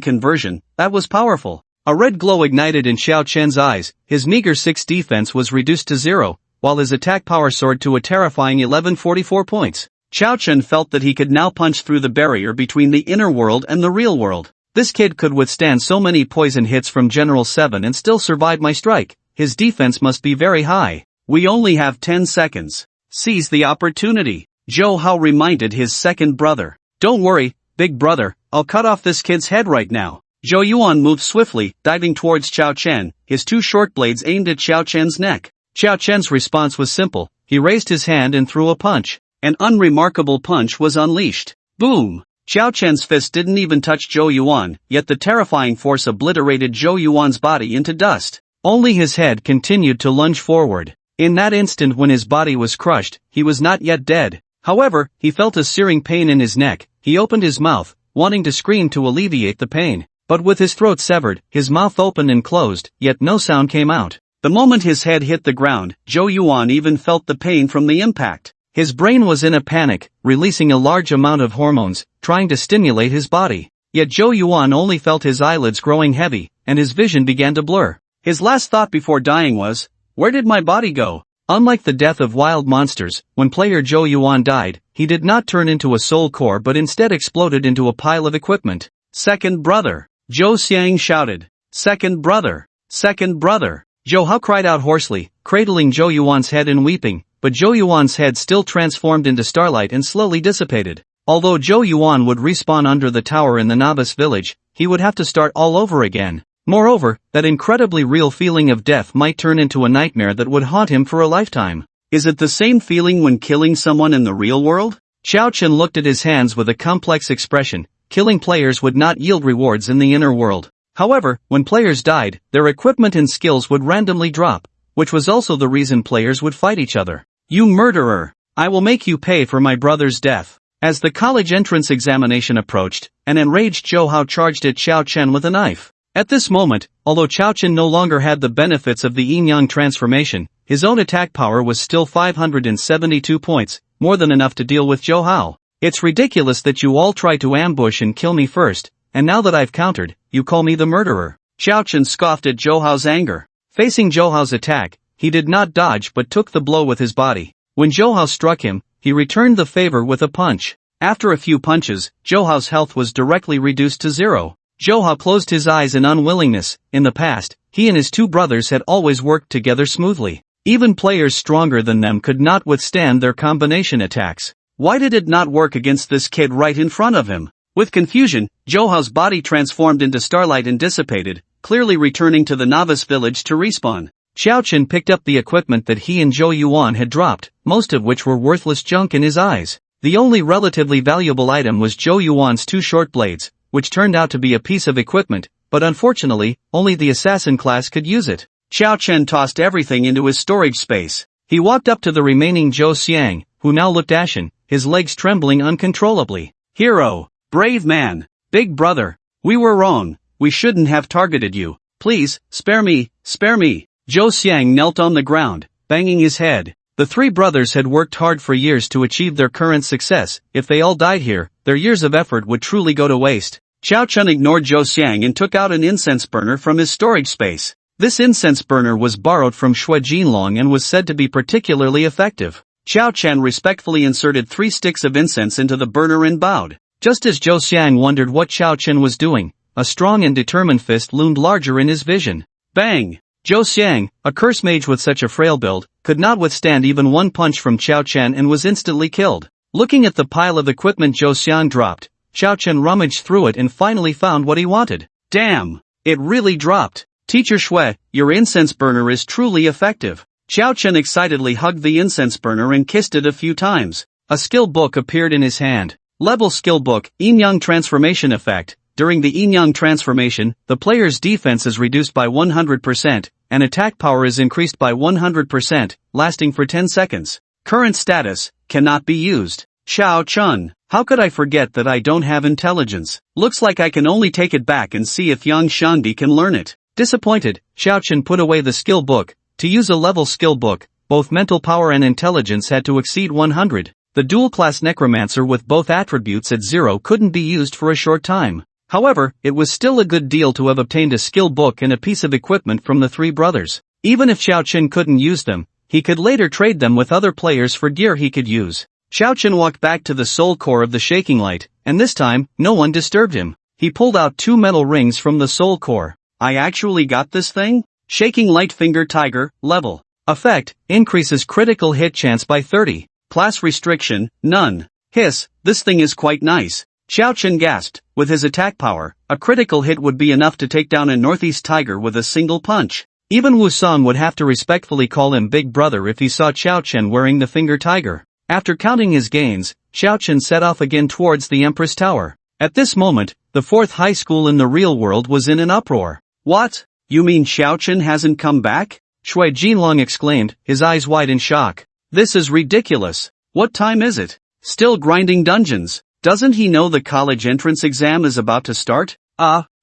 conversion, that was powerful. A red glow ignited in Xiao Chen's eyes, his meager 6 defense was reduced to 0, while his attack power soared to a terrifying 1144 points. Chao Chen felt that he could now punch through the barrier between the inner world and the real world. This kid could withstand so many poison hits from General 7 and still survive my strike. His defense must be very high. We only have 10 seconds. Seize the opportunity. Zhou Hao reminded his second brother. Don't worry, big brother, I'll cut off this kid's head right now. Zhou Yuan moved swiftly, diving towards Qiao Chen, his two short blades aimed at Qiao Chen's neck. Qiao Chen's response was simple. He raised his hand and threw a punch. An unremarkable punch was unleashed. Boom! Qiao Chen's fist didn't even touch Zhou Yuan, yet the terrifying force obliterated Zhou Yuan's body into dust. Only his head continued to lunge forward. In that instant when his body was crushed, he was not yet dead. However, he felt a searing pain in his neck. He opened his mouth, wanting to scream to alleviate the pain. But with his throat severed, his mouth opened and closed, yet no sound came out. The moment his head hit the ground, Zhou Yuan even felt the pain from the impact. His brain was in a panic, releasing a large amount of hormones, trying to stimulate his body. Yet Zhou Yuan only felt his eyelids growing heavy, and his vision began to blur. His last thought before dying was, "Where did my body go?" Unlike the death of wild monsters, when player Zhou Yuan died, he did not turn into a soul core but instead exploded into a pile of equipment. Second brother! Zhou Xiang shouted. Second brother! Second brother! Zhou Hao cried out hoarsely, cradling Zhou Yuan's head and weeping, but Zhou Yuan's head still transformed into starlight and slowly dissipated. Although Zhou Yuan would respawn under the tower in the novice village, he would have to start all over again. Moreover, that incredibly real feeling of death might turn into a nightmare that would haunt him for a lifetime. Is it the same feeling when killing someone in the real world? Qiao Chen looked at his hands with a complex expression. Killing players would not yield rewards in the inner world. However, when players died, their equipment and skills would randomly drop, which was also the reason players would fight each other. You murderer! I will make you pay for my brother's death. As the college entrance examination approached, an enraged Zhou Hao charged at Qiao Chen with a knife. At this moment, although Qiao Chen no longer had the benefits of the yin-yang transformation, his own attack power was still 572 points, more than enough to deal with Zhou Hao. It's ridiculous that you all try to ambush and kill me first, and now that I've countered, you call me the murderer. Qiao Chen scoffed at Zhou Hao's anger. Facing Zhou Hao's attack, he did not dodge but took the blow with his body. When Zhou Hao struck him, he returned the favor with a punch. After a few punches, Zhou Hao's health was directly reduced to 0. Zhou Hao closed his eyes in unwillingness. In the past, he and his two brothers had always worked together smoothly. Even players stronger than them could not withstand their combination attacks. Why did it not work against this kid right in front of him? With confusion, Zhou Hao's body transformed into starlight and dissipated, clearly returning to the novice village to respawn. Qiao Chen picked up the equipment that he and Zhou Yuan had dropped, most of which were worthless junk in his eyes. The only relatively valuable item was Zhou Yuan's two short blades, which turned out to be a piece of equipment, but unfortunately, only the assassin class could use it. Qiao Chen tossed everything into his storage space. He walked up to the remaining Zhou Xiang, who now looked ashen, his legs trembling uncontrollably. Hero! Brave man! Big brother! We were wrong. We shouldn't have targeted you. Please, spare me, spare me. Zhou Xiang knelt on the ground, banging his head. The three brothers had worked hard for years to achieve their current success. If they all died here, their years of effort would truly go to waste. Qiao Chen ignored Zhou Xiang and took out an incense burner from his storage space. This incense burner was borrowed from Shui Jinlong and was said to be particularly effective. Qiao Chen respectfully inserted 3 sticks of incense into the burner and bowed. Just as Zhou Xiang wondered what Qiao Chen was doing, a strong and determined fist loomed larger in his vision. Bang! Zhou Xiang, a curse mage with such a frail build, could not withstand even one punch from Qiao Chen and was instantly killed. Looking at the pile of equipment Zhou Xiang dropped, Qiao Chen rummaged through it and finally found what he wanted. Damn! It really dropped! Teacher Shui, your incense burner is truly effective. Qiao Chen excitedly hugged the incense burner and kissed it a few times. A skill book appeared in his hand. Level skill book, Yin-Yang transformation effect. During the Yin-Yang transformation, the player's defense is reduced by 100%, and attack power is increased by 100%, lasting for 10 seconds. Current status, cannot be used. Xiao Chun, how could I forget that I don't have intelligence? Looks like I can only take it back and see if Yang Shanbi can learn it. Disappointed, Xiao Chun put away the skill book. To use a level skill book, both mental power and intelligence had to exceed 100. The dual-class necromancer with both attributes at 0 couldn't be used for a short time. However, it was still a good deal to have obtained a skill book and a piece of equipment from the three brothers. Even if Xiao Chen couldn't use them, he could later trade them with other players for gear he could use. Xiao Chen walked back to the sole core of the shaking light, and this time, no one disturbed him. He pulled out 2 metal rings from the sole core. I actually got this thing? Shaking light finger tiger, level. Effect, increases critical hit chance by 30. Class restriction, none. Hiss, this thing is quite nice. Xiao Chen gasped. With his attack power, a critical hit would be enough to take down a northeast tiger with a single punch. Even Wu Song would have to respectfully call him Big Brother if he saw Xiao Chen wearing the finger tiger. After counting his gains, Xiao Chen set off again towards the Empress Tower. At this moment, the 4th high school in the real world was in an uproar. What? You mean Xiao Chen hasn't come back? Shui Jinlong exclaimed, his eyes wide in shock. This is ridiculous. What time is it? Still grinding dungeons. Doesn't he know the college entrance exam is about to start?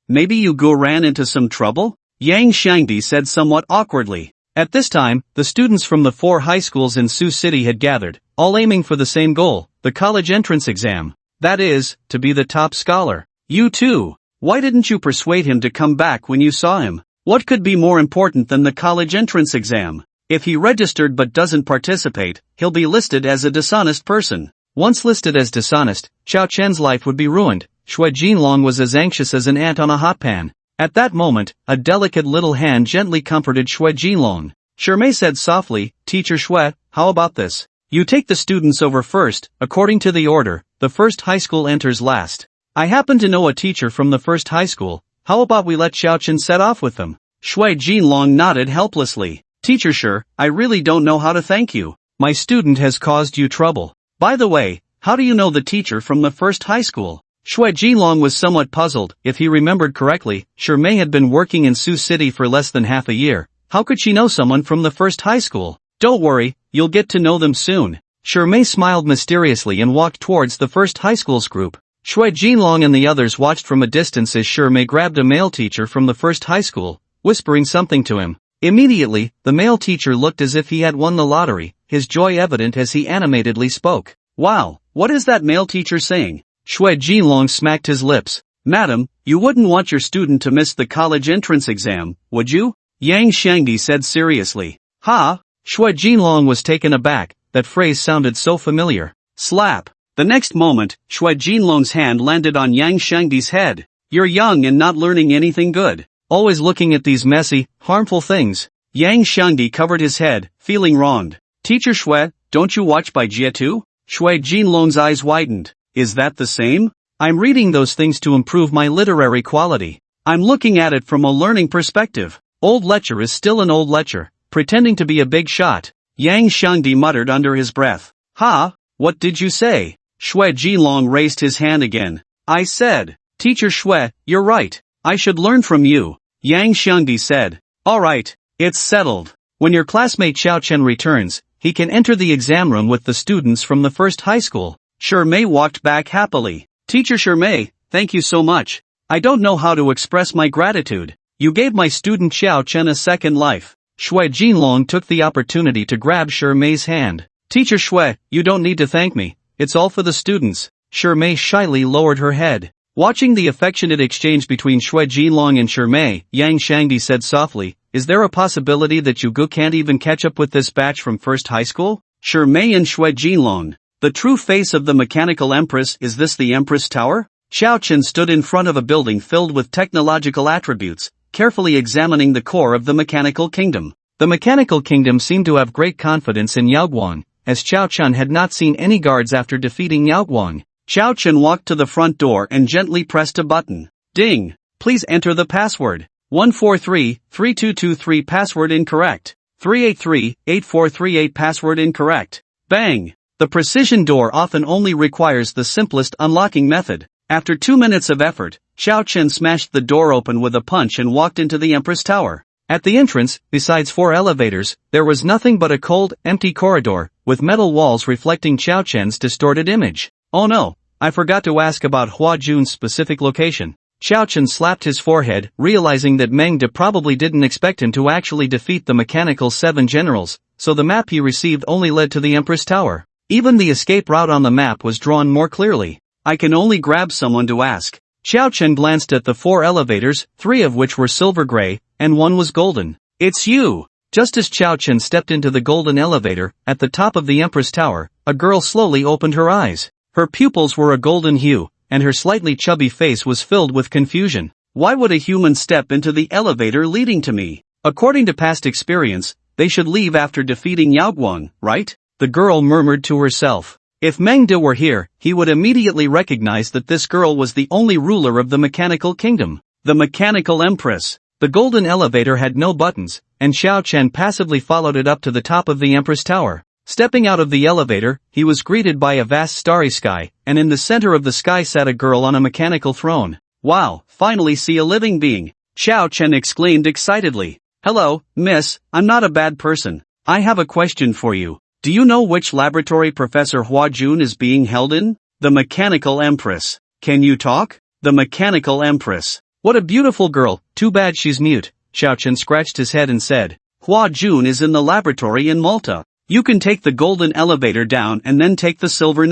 Maybe you ran into some trouble? Yang Shangdi said somewhat awkwardly. At this time, the students from the 4 high schools in Sioux City had gathered, all aiming for the same goal, the college entrance exam. That is, to be the top scholar. You too. Why didn't you persuade him to come back when you saw him? What could be more important than the college entrance exam? If he registered but doesn't participate, he'll be listed as a dishonest person. Once listed as dishonest, Xiao Chen's life would be ruined. Shui Jinlong was as anxious as an ant on a hot pan. At that moment, a delicate little hand gently comforted Shui Jinlong. Shimei said softly, Teacher Shui, how about this? You take the students over first, according to the order, the first high school enters last. I happen to know a teacher from the first high school, how about we let Xiao Chen set off with them? Shui Jinlong nodded helplessly. Teacher Sure, I really don't know how to thank you. My student has caused you trouble. By the way, how do you know the teacher from the first high school? Shui Jinlong was somewhat puzzled. If he remembered correctly, Shimei had been working in Sioux City for less than half a year. How could she know someone from the first high school? Don't worry, you'll get to know them soon. Shimei smiled mysteriously and walked towards the first high school's group. Shui Jinlong and the others watched from a distance as Shimei grabbed a male teacher from the first high school, whispering something to him. Immediately, the male teacher looked as if he had won the lottery, his joy evident as he animatedly spoke. Wow, what is that male teacher saying? Shui Jinlong smacked his lips. Madam, you wouldn't want your student to miss the college entrance exam, would you? Yang Shangdi said seriously. Ha! Shui Jinlong was taken aback, that phrase sounded so familiar. Slap! The next moment, Shui Jinlong's hand landed on Yang Shangdi's head. You're young and not learning anything good. Always looking at these messy, harmful things. Yang Shangdi covered his head, feeling wronged. Teacher Shui, don't you watch by Jia too? Shui Jinlong's eyes widened. Is that the same? I'm reading those things to improve my literary quality. I'm looking at it from a learning perspective. Old lecture is still an old lecture, pretending to be a big shot. Yang Shangdi muttered under his breath. Ha! What did you say? Shui Jinlong raised his hand again. I said, Teacher Shui, you're right. I should learn from you. Yang Shangdi said. Alright, it's settled. When your classmate Xiao Chen returns, he can enter the exam room with the students from the first high school. Shimei walked back happily. Teacher Shimei, thank you so much. I don't know how to express my gratitude. You gave my student Xiao Chen a second life. Shui Jinlong took the opportunity to grab Shimei's hand. Teacher Shui, you don't need to thank me. It's all for the students. Shimei shyly lowered her head. Watching the affectionate exchange between Shui Jinlong and Shimei, Yang Shangdi said softly, is there a possibility that you can't even catch up with this batch from first high school? Shimei and Shui Jinlong. The true face of the mechanical empress, is this the Empress Tower? Xiao Chen stood in front of a building filled with technological attributes, carefully examining the core of the mechanical kingdom. The mechanical kingdom seemed to have great confidence in Yaoguang, as Xiao Chen had not seen any guards after defeating Yaoguang. Xiao Chen walked to the front door and gently pressed a button. Ding! Please enter the password. 143-3223 password incorrect. 383-8438 password incorrect. Bang! The precision door often only requires the simplest unlocking method. After 2 minutes of effort, Xiao Chen smashed the door open with a punch and walked into the Empress Tower. At the entrance, besides 4 elevators, there was nothing but a cold, empty corridor, with metal walls reflecting Xiao Chen's distorted image. Oh no, I forgot to ask about Hua Jun's specific location. Xiao Chen slapped his forehead, realizing that Meng De probably didn't expect him to actually defeat the mechanical 7 generals, so the map he received only led to the Empress Tower. Even the escape route on the map was drawn more clearly. I can only grab someone to ask. Xiao Chen glanced at the 4 elevators, 3 of which were silver gray, and 1 was golden. It's you! Just as Xiao Chen stepped into the golden elevator, at the top of the Empress Tower, a girl slowly opened her eyes. Her pupils were a golden hue, and her slightly chubby face was filled with confusion. Why would a human step into the elevator leading to me? According to past experience, they should leave after defeating Yao Guang, right? The girl murmured to herself. If Meng De were here, he would immediately recognize that this girl was the only ruler of the mechanical kingdom. The mechanical empress. The golden elevator had no buttons, and Xiao Chen passively followed it up to the top of the Empress Tower. Stepping out of the elevator, he was greeted by a vast starry sky, and in the center of the sky sat a girl on a mechanical throne. Wow, finally see a living being, Xiao Chen exclaimed excitedly. Hello, miss, I'm not a bad person. I have a question for you. Do you know which laboratory Professor Hua Jun is being held in? The Mechanical Empress. Can you talk? The Mechanical Empress. What a beautiful girl, too bad she's mute. Xiao Chen scratched his head and said. Hua Jun is in the laboratory in Malta. You can take the golden elevator down and then take the silver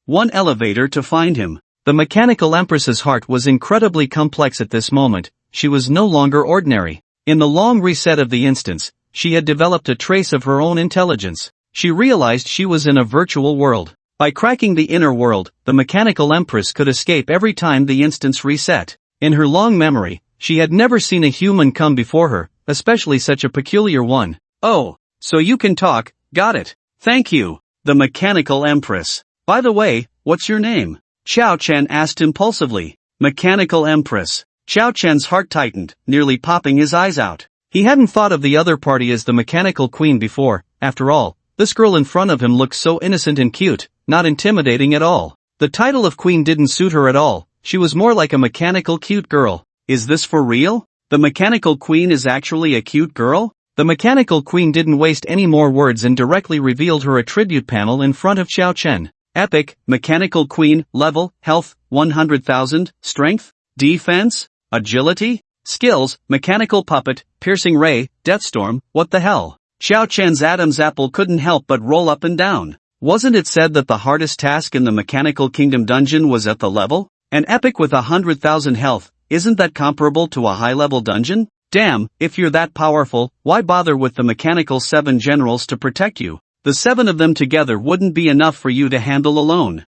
one elevator to find him. The Mechanical Empress's heart was incredibly complex at this moment. She was no longer ordinary. In the long reset of the instance, she had developed a trace of her own intelligence. She realized she was in a virtual world. By cracking the inner world, the Mechanical Empress could escape every time the instance reset. In her long memory, she had never seen a human come before her, especially such a peculiar one. Oh, so you can talk, got it. Thank you. The Mechanical Empress. By the way, what's your name? Xiao Chen asked impulsively. Mechanical Empress. Xiao Chen's heart tightened, nearly popping his eyes out. He hadn't thought of the other party as the Mechanical Queen before. After all, this girl in front of him looked so innocent and cute, not intimidating at all. The title of queen didn't suit her at all. She was more like a mechanical cute girl. Is this for real? The Mechanical Queen is actually a cute girl? The Mechanical Queen didn't waste any more words and directly revealed her attribute panel in front of Xiao Chen. Epic, Mechanical Queen, level, health, 100,000, strength, defense, agility, skills, Mechanical Puppet, Piercing Ray, Deathstorm, what the hell? Xiao Chen's Adam's apple couldn't help but roll up and down. Wasn't it said that the hardest task in the Mechanical Kingdom dungeon was at the level? An epic with 100,000 health, isn't that comparable to a high-level dungeon? Damn, if you're that powerful, why bother with the Mechanical 7 generals to protect you? The 7 of them together wouldn't be enough for you to handle alone.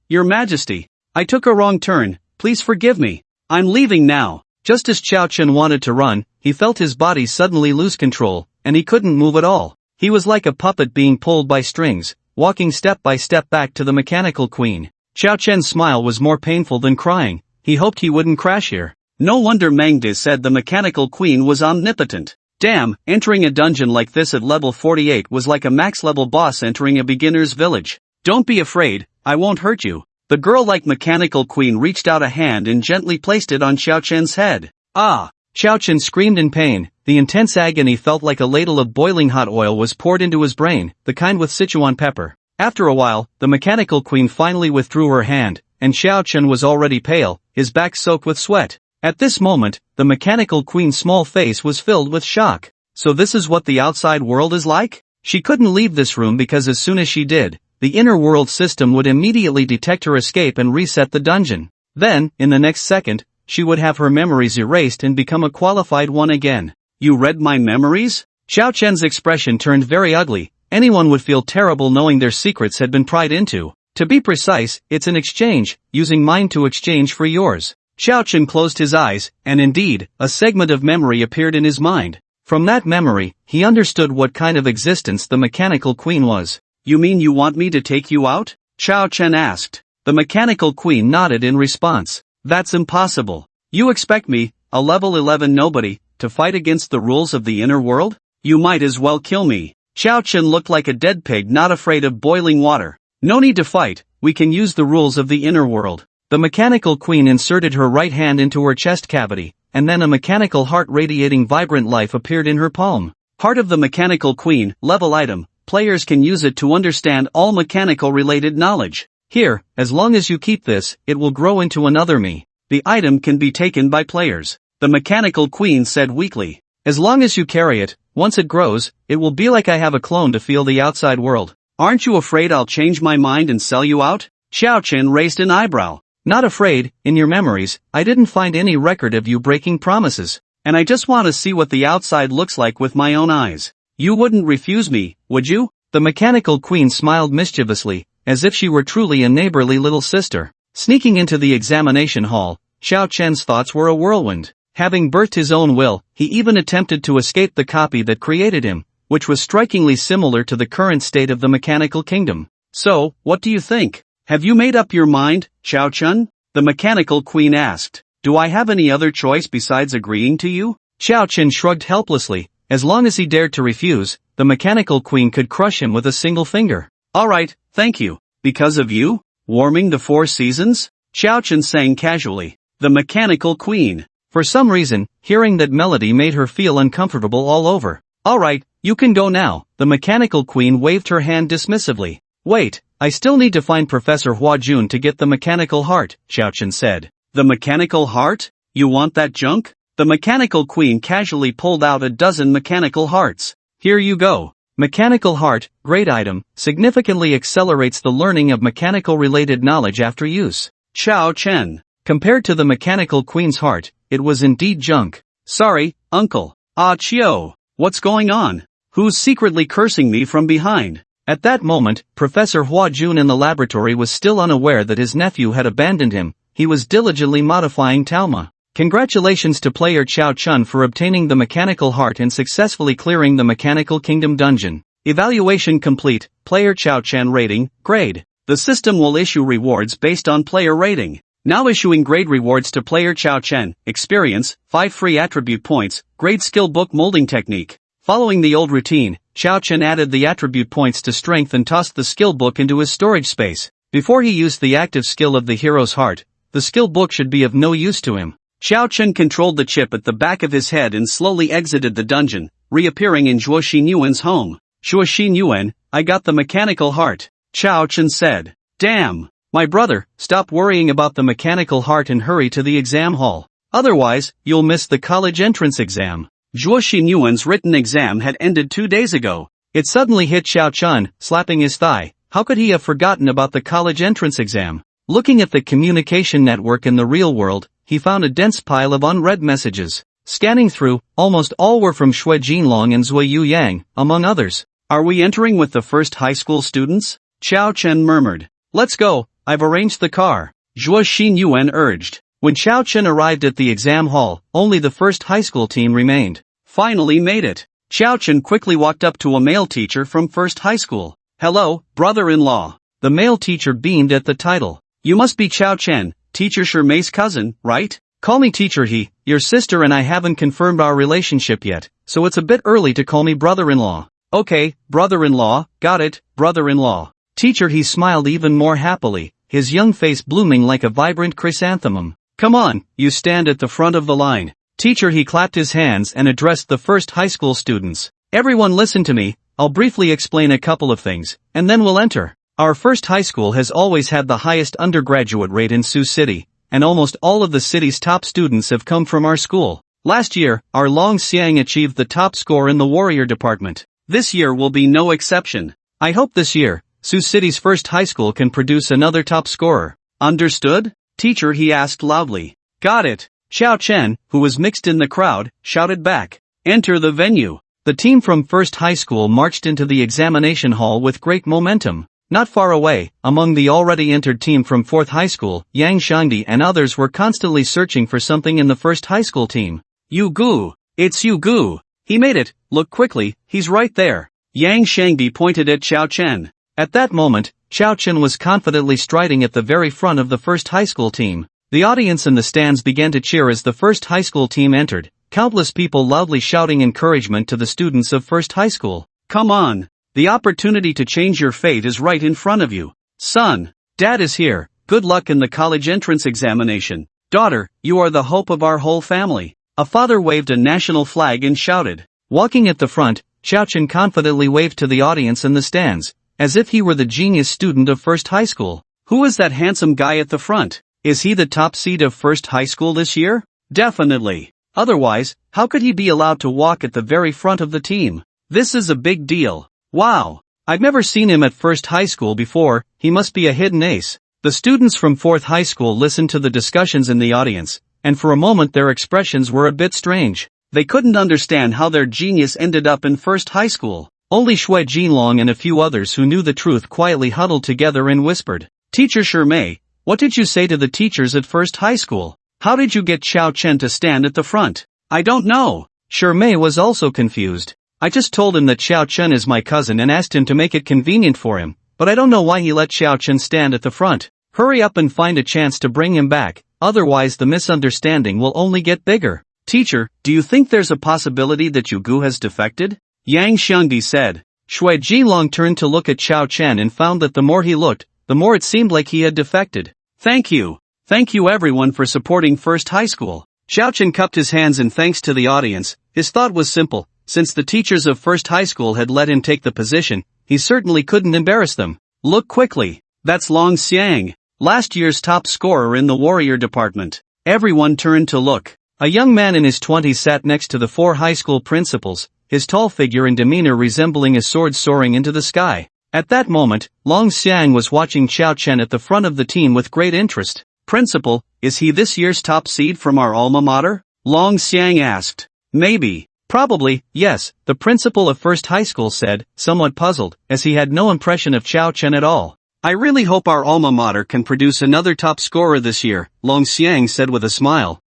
Your Majesty. I took a wrong turn, please forgive me. I'm leaving now. Just as Xiao Chen wanted to run, he felt his body suddenly lose control, and he couldn't move at all. He was like a puppet being pulled by strings, walking step by step back to the Mechanical Queen. Xiao Chen's smile was more painful than crying. He hoped he wouldn't crash here. No wonder Meng De said the Mechanical Queen was omnipotent. Damn, entering a dungeon like this at level 48 was like a max-level boss entering a beginner's village. Don't be afraid, I won't hurt you. The girl-like Mechanical Queen reached out a hand and gently placed it on Xiao Chen's head. Ah! Xiao Chen screamed in pain. The intense agony felt like a ladle of boiling hot oil was poured into his brain, the kind with Sichuan pepper. After a while, the Mechanical Queen finally withdrew her hand, and Xiao Chen was already pale, his back soaked with sweat. At this moment, the Mechanical Queen's small face was filled with shock. So this is what the outside world is like? She couldn't leave this room because as soon as she did, the inner world system would immediately detect her escape and reset the dungeon. Then, in the next second, she would have her memories erased and become a qualified one again. You read my memories? Xiao Chen's expression turned very ugly. Anyone would feel terrible knowing their secrets had been pried into. To be precise, it's an exchange, using mine to exchange for yours. Xiao Chen closed his eyes, and indeed, a segment of memory appeared in his mind. From that memory, he understood what kind of existence the Mechanical Queen was. You mean you want me to take you out? Xiao Chen asked. The Mechanical Queen nodded in response. That's impossible. You expect me, a level 11 nobody, to fight against the rules of the inner world? You might as well kill me. Xiao Chen looked like a dead pig not afraid of boiling water. No need to fight, we can use the rules of the inner world. The Mechanical Queen inserted her right hand into her chest cavity, and then a mechanical heart radiating vibrant life appeared in her palm. Heart of the Mechanical Queen, level item. Players can use it to understand all mechanical-related knowledge. Here, as long as you keep this, it will grow into another me. The item can be taken by players. The Mechanical Queen said weakly. As long as you carry it, once it grows, it will be like I have a clone to feel the outside world. Aren't you afraid I'll change my mind and sell you out? Xiao Chen raised an eyebrow. Not afraid, in your memories, I didn't find any record of you breaking promises. and I just want to see what the outside looks like with my own eyes. You wouldn't refuse me, would you? The mechanical queen smiled mischievously, as if she were truly a neighborly little sister. Sneaking into the examination hall, Xiao Chen's thoughts were a whirlwind. Having birthed his own will, he even attempted to escape the copy that created him, which was strikingly similar to the current state of the mechanical kingdom. So, what do you think? Have you made up your mind, Xiao Chen? The mechanical queen asked. Do I have any other choice besides agreeing to you? Xiao Chen shrugged helplessly. As long as he dared to refuse, the mechanical queen could crush him with a single finger. Alright, thank you. Because of you? Warming the 4 seasons? Xiao Chen sang casually. The mechanical queen. For some reason, hearing that melody made her feel uncomfortable all over. Alright, you can go now. The mechanical queen waved her hand dismissively. Wait, I still need to find Professor Hua Jun to get the mechanical heart, Xiao Chen said. The mechanical heart? You want that junk? The mechanical queen casually pulled out a dozen mechanical hearts. Here you go. Mechanical heart, great item, significantly accelerates the learning of mechanical-related knowledge after use. Xiao Chen. Compared to the mechanical queen's heart, it was indeed junk. Sorry, uncle. Ah Chio. What's going on? Who's secretly cursing me from behind? At that moment, Professor Hua Jun in the laboratory was still unaware that his nephew had abandoned him. He was diligently modifying Talma. Congratulations to player Xiao Chen for obtaining the mechanical heart and successfully clearing the mechanical kingdom dungeon. Evaluation complete. Player Xiao Chen rating, grade. The system will issue rewards based on player rating. Now issuing grade rewards to player Xiao Chen. Experience, 5 free attribute points, grade skill book molding technique. Following the old routine, Xiao Chen added the attribute points to strength and tossed the skill book into his storage space. Before he used the active skill of the hero's heart, the skill book should be of no use to him. Xiao Chen controlled the chip at the back of his head and slowly exited the dungeon, reappearing in Zhuo Xinyuan's home. Zhuo Xinyuan, I got the mechanical heart. Xiao Chen said. Damn. My brother, stop worrying about the mechanical heart and hurry to the exam hall. Otherwise, you'll miss the college entrance exam. Zhuo Xinyuan's written exam had ended 2 days ago. It suddenly hit Xiao Chen, slapping his thigh. How could he have forgotten about the college entrance exam? Looking at the communication network in the real world, he found a dense pile of unread messages. Scanning through, almost all were from Xue Jinlong and Zui Yu Yang, among others. Are we entering with the first high school students? Xiao Chen murmured. Let's go, I've arranged the car. Zhuo Xinyuan urged. When Xiao Chen arrived at the exam hall, only the first high school team remained. Finally made it. Xiao Chen quickly walked up to a male teacher from first high school. Hello, brother-in-law. The male teacher beamed at the title. You must be Xiao Chen, Teacher Shermei's cousin, right? Call me teacher he, your sister and I haven't confirmed our relationship yet, so it's a bit early to call me brother-in-law. Okay, brother-in-law, got it, brother-in-law. Teacher he smiled even more happily, his young face blooming like a vibrant chrysanthemum. Come on, you stand at the front of the line. Teacher he clapped his hands and addressed the first high school students. Everyone listen to me, I'll briefly explain a couple of things, and then we'll enter. Our first high school has always had the highest undergraduate rate in Sioux City, and almost all of the city's top students have come from our school. Last year, our Long Xiang achieved the top score in the warrior department. This year will be no exception. I hope this year, Sioux City's first high school can produce another top scorer. Understood? Teacher he asked loudly. Got it. Xiao Chen, who was mixed in the crowd, shouted back. Enter the venue. The team from first high school marched into the examination hall with great momentum. Not far away, among the already entered team from 4th high school, Yang Shangdi and others were constantly searching for something in the first high school team. Yu Gu! It's Yu Gu! He made it, look quickly, he's right there. Yang Shangdi pointed at Xiao Chen. At that moment, Xiao Chen was confidently striding at the very front of the first high school team. The audience in the stands began to cheer as the first high school team entered, countless people loudly shouting encouragement to the students of first high school. Come on! The opportunity to change your fate is right in front of you. Son, Dad is here, good luck in the college entrance examination. Daughter, you are the hope of our whole family. A father waved a national flag and shouted. Walking at the front, Xiao Chen confidently waved to the audience in the stands, as if he were the genius student of first high school. Who is that handsome guy at the front? Is he the top seed of first high school this year? Definitely. Otherwise, how could he be allowed to walk at the very front of the team? This is a big deal. Wow! I've never seen him at first high school before, he must be a hidden ace. The students from 4th high school listened to the discussions in the audience, and for a moment their expressions were a bit strange. They couldn't understand how their genius ended up in first high school. Only Shui Jinlong and a few others who knew the truth quietly huddled together and whispered, "Teacher Shermei, what did you say to the teachers at first high school? How did you get Xiao Chen to stand at the front?" "I don't know." Shermei was also confused. "I just told him that Xiao Chen is my cousin and asked him to make it convenient for him, but I don't know why he let Xiao Chen stand at the front. Hurry up and find a chance to bring him back, otherwise the misunderstanding will only get bigger." "Teacher, do you think there's a possibility that Yu Gu has defected?" Yang Xiangdi said. Shui Jilong turned to look at Xiao Chen and found that the more he looked, the more it seemed like he had defected. Thank you everyone for supporting First High School." Xiao Chen cupped his hands in thanks to the audience. His thought was simple, since the teachers of First High School had let him take the position, he certainly couldn't embarrass them. "Look quickly, that's Long Xiang, last year's top scorer in the warrior department." Everyone turned to look. A young man in his 20s sat next to the 4 high school principals, his tall figure and demeanor resembling a sword soaring into the sky. At that moment, Long Xiang was watching Xiao Chen at the front of the team with great interest. "Principal, is he this year's top seed from our alma mater?" Long Xiang asked. "Maybe. Probably, yes," the principal of First High School said, somewhat puzzled, as he had no impression of Xiao Chen at all. "I really hope our alma mater can produce another top scorer this year," Long Xiang said with a smile.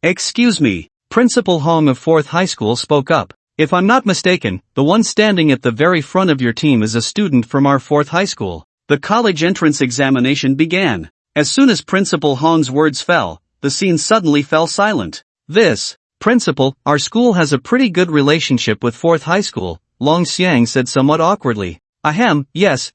Excuse me," Principal Hong of 4th High School spoke up. "If I'm not mistaken, the one standing at the very front of your team is a student from our 4th High School." The college entrance examination began. As soon as Principal Hong's words fell, the scene suddenly fell silent. Principal, our school has a pretty good relationship with 4th High School," Long Xiang said somewhat awkwardly. "Ahem, yes,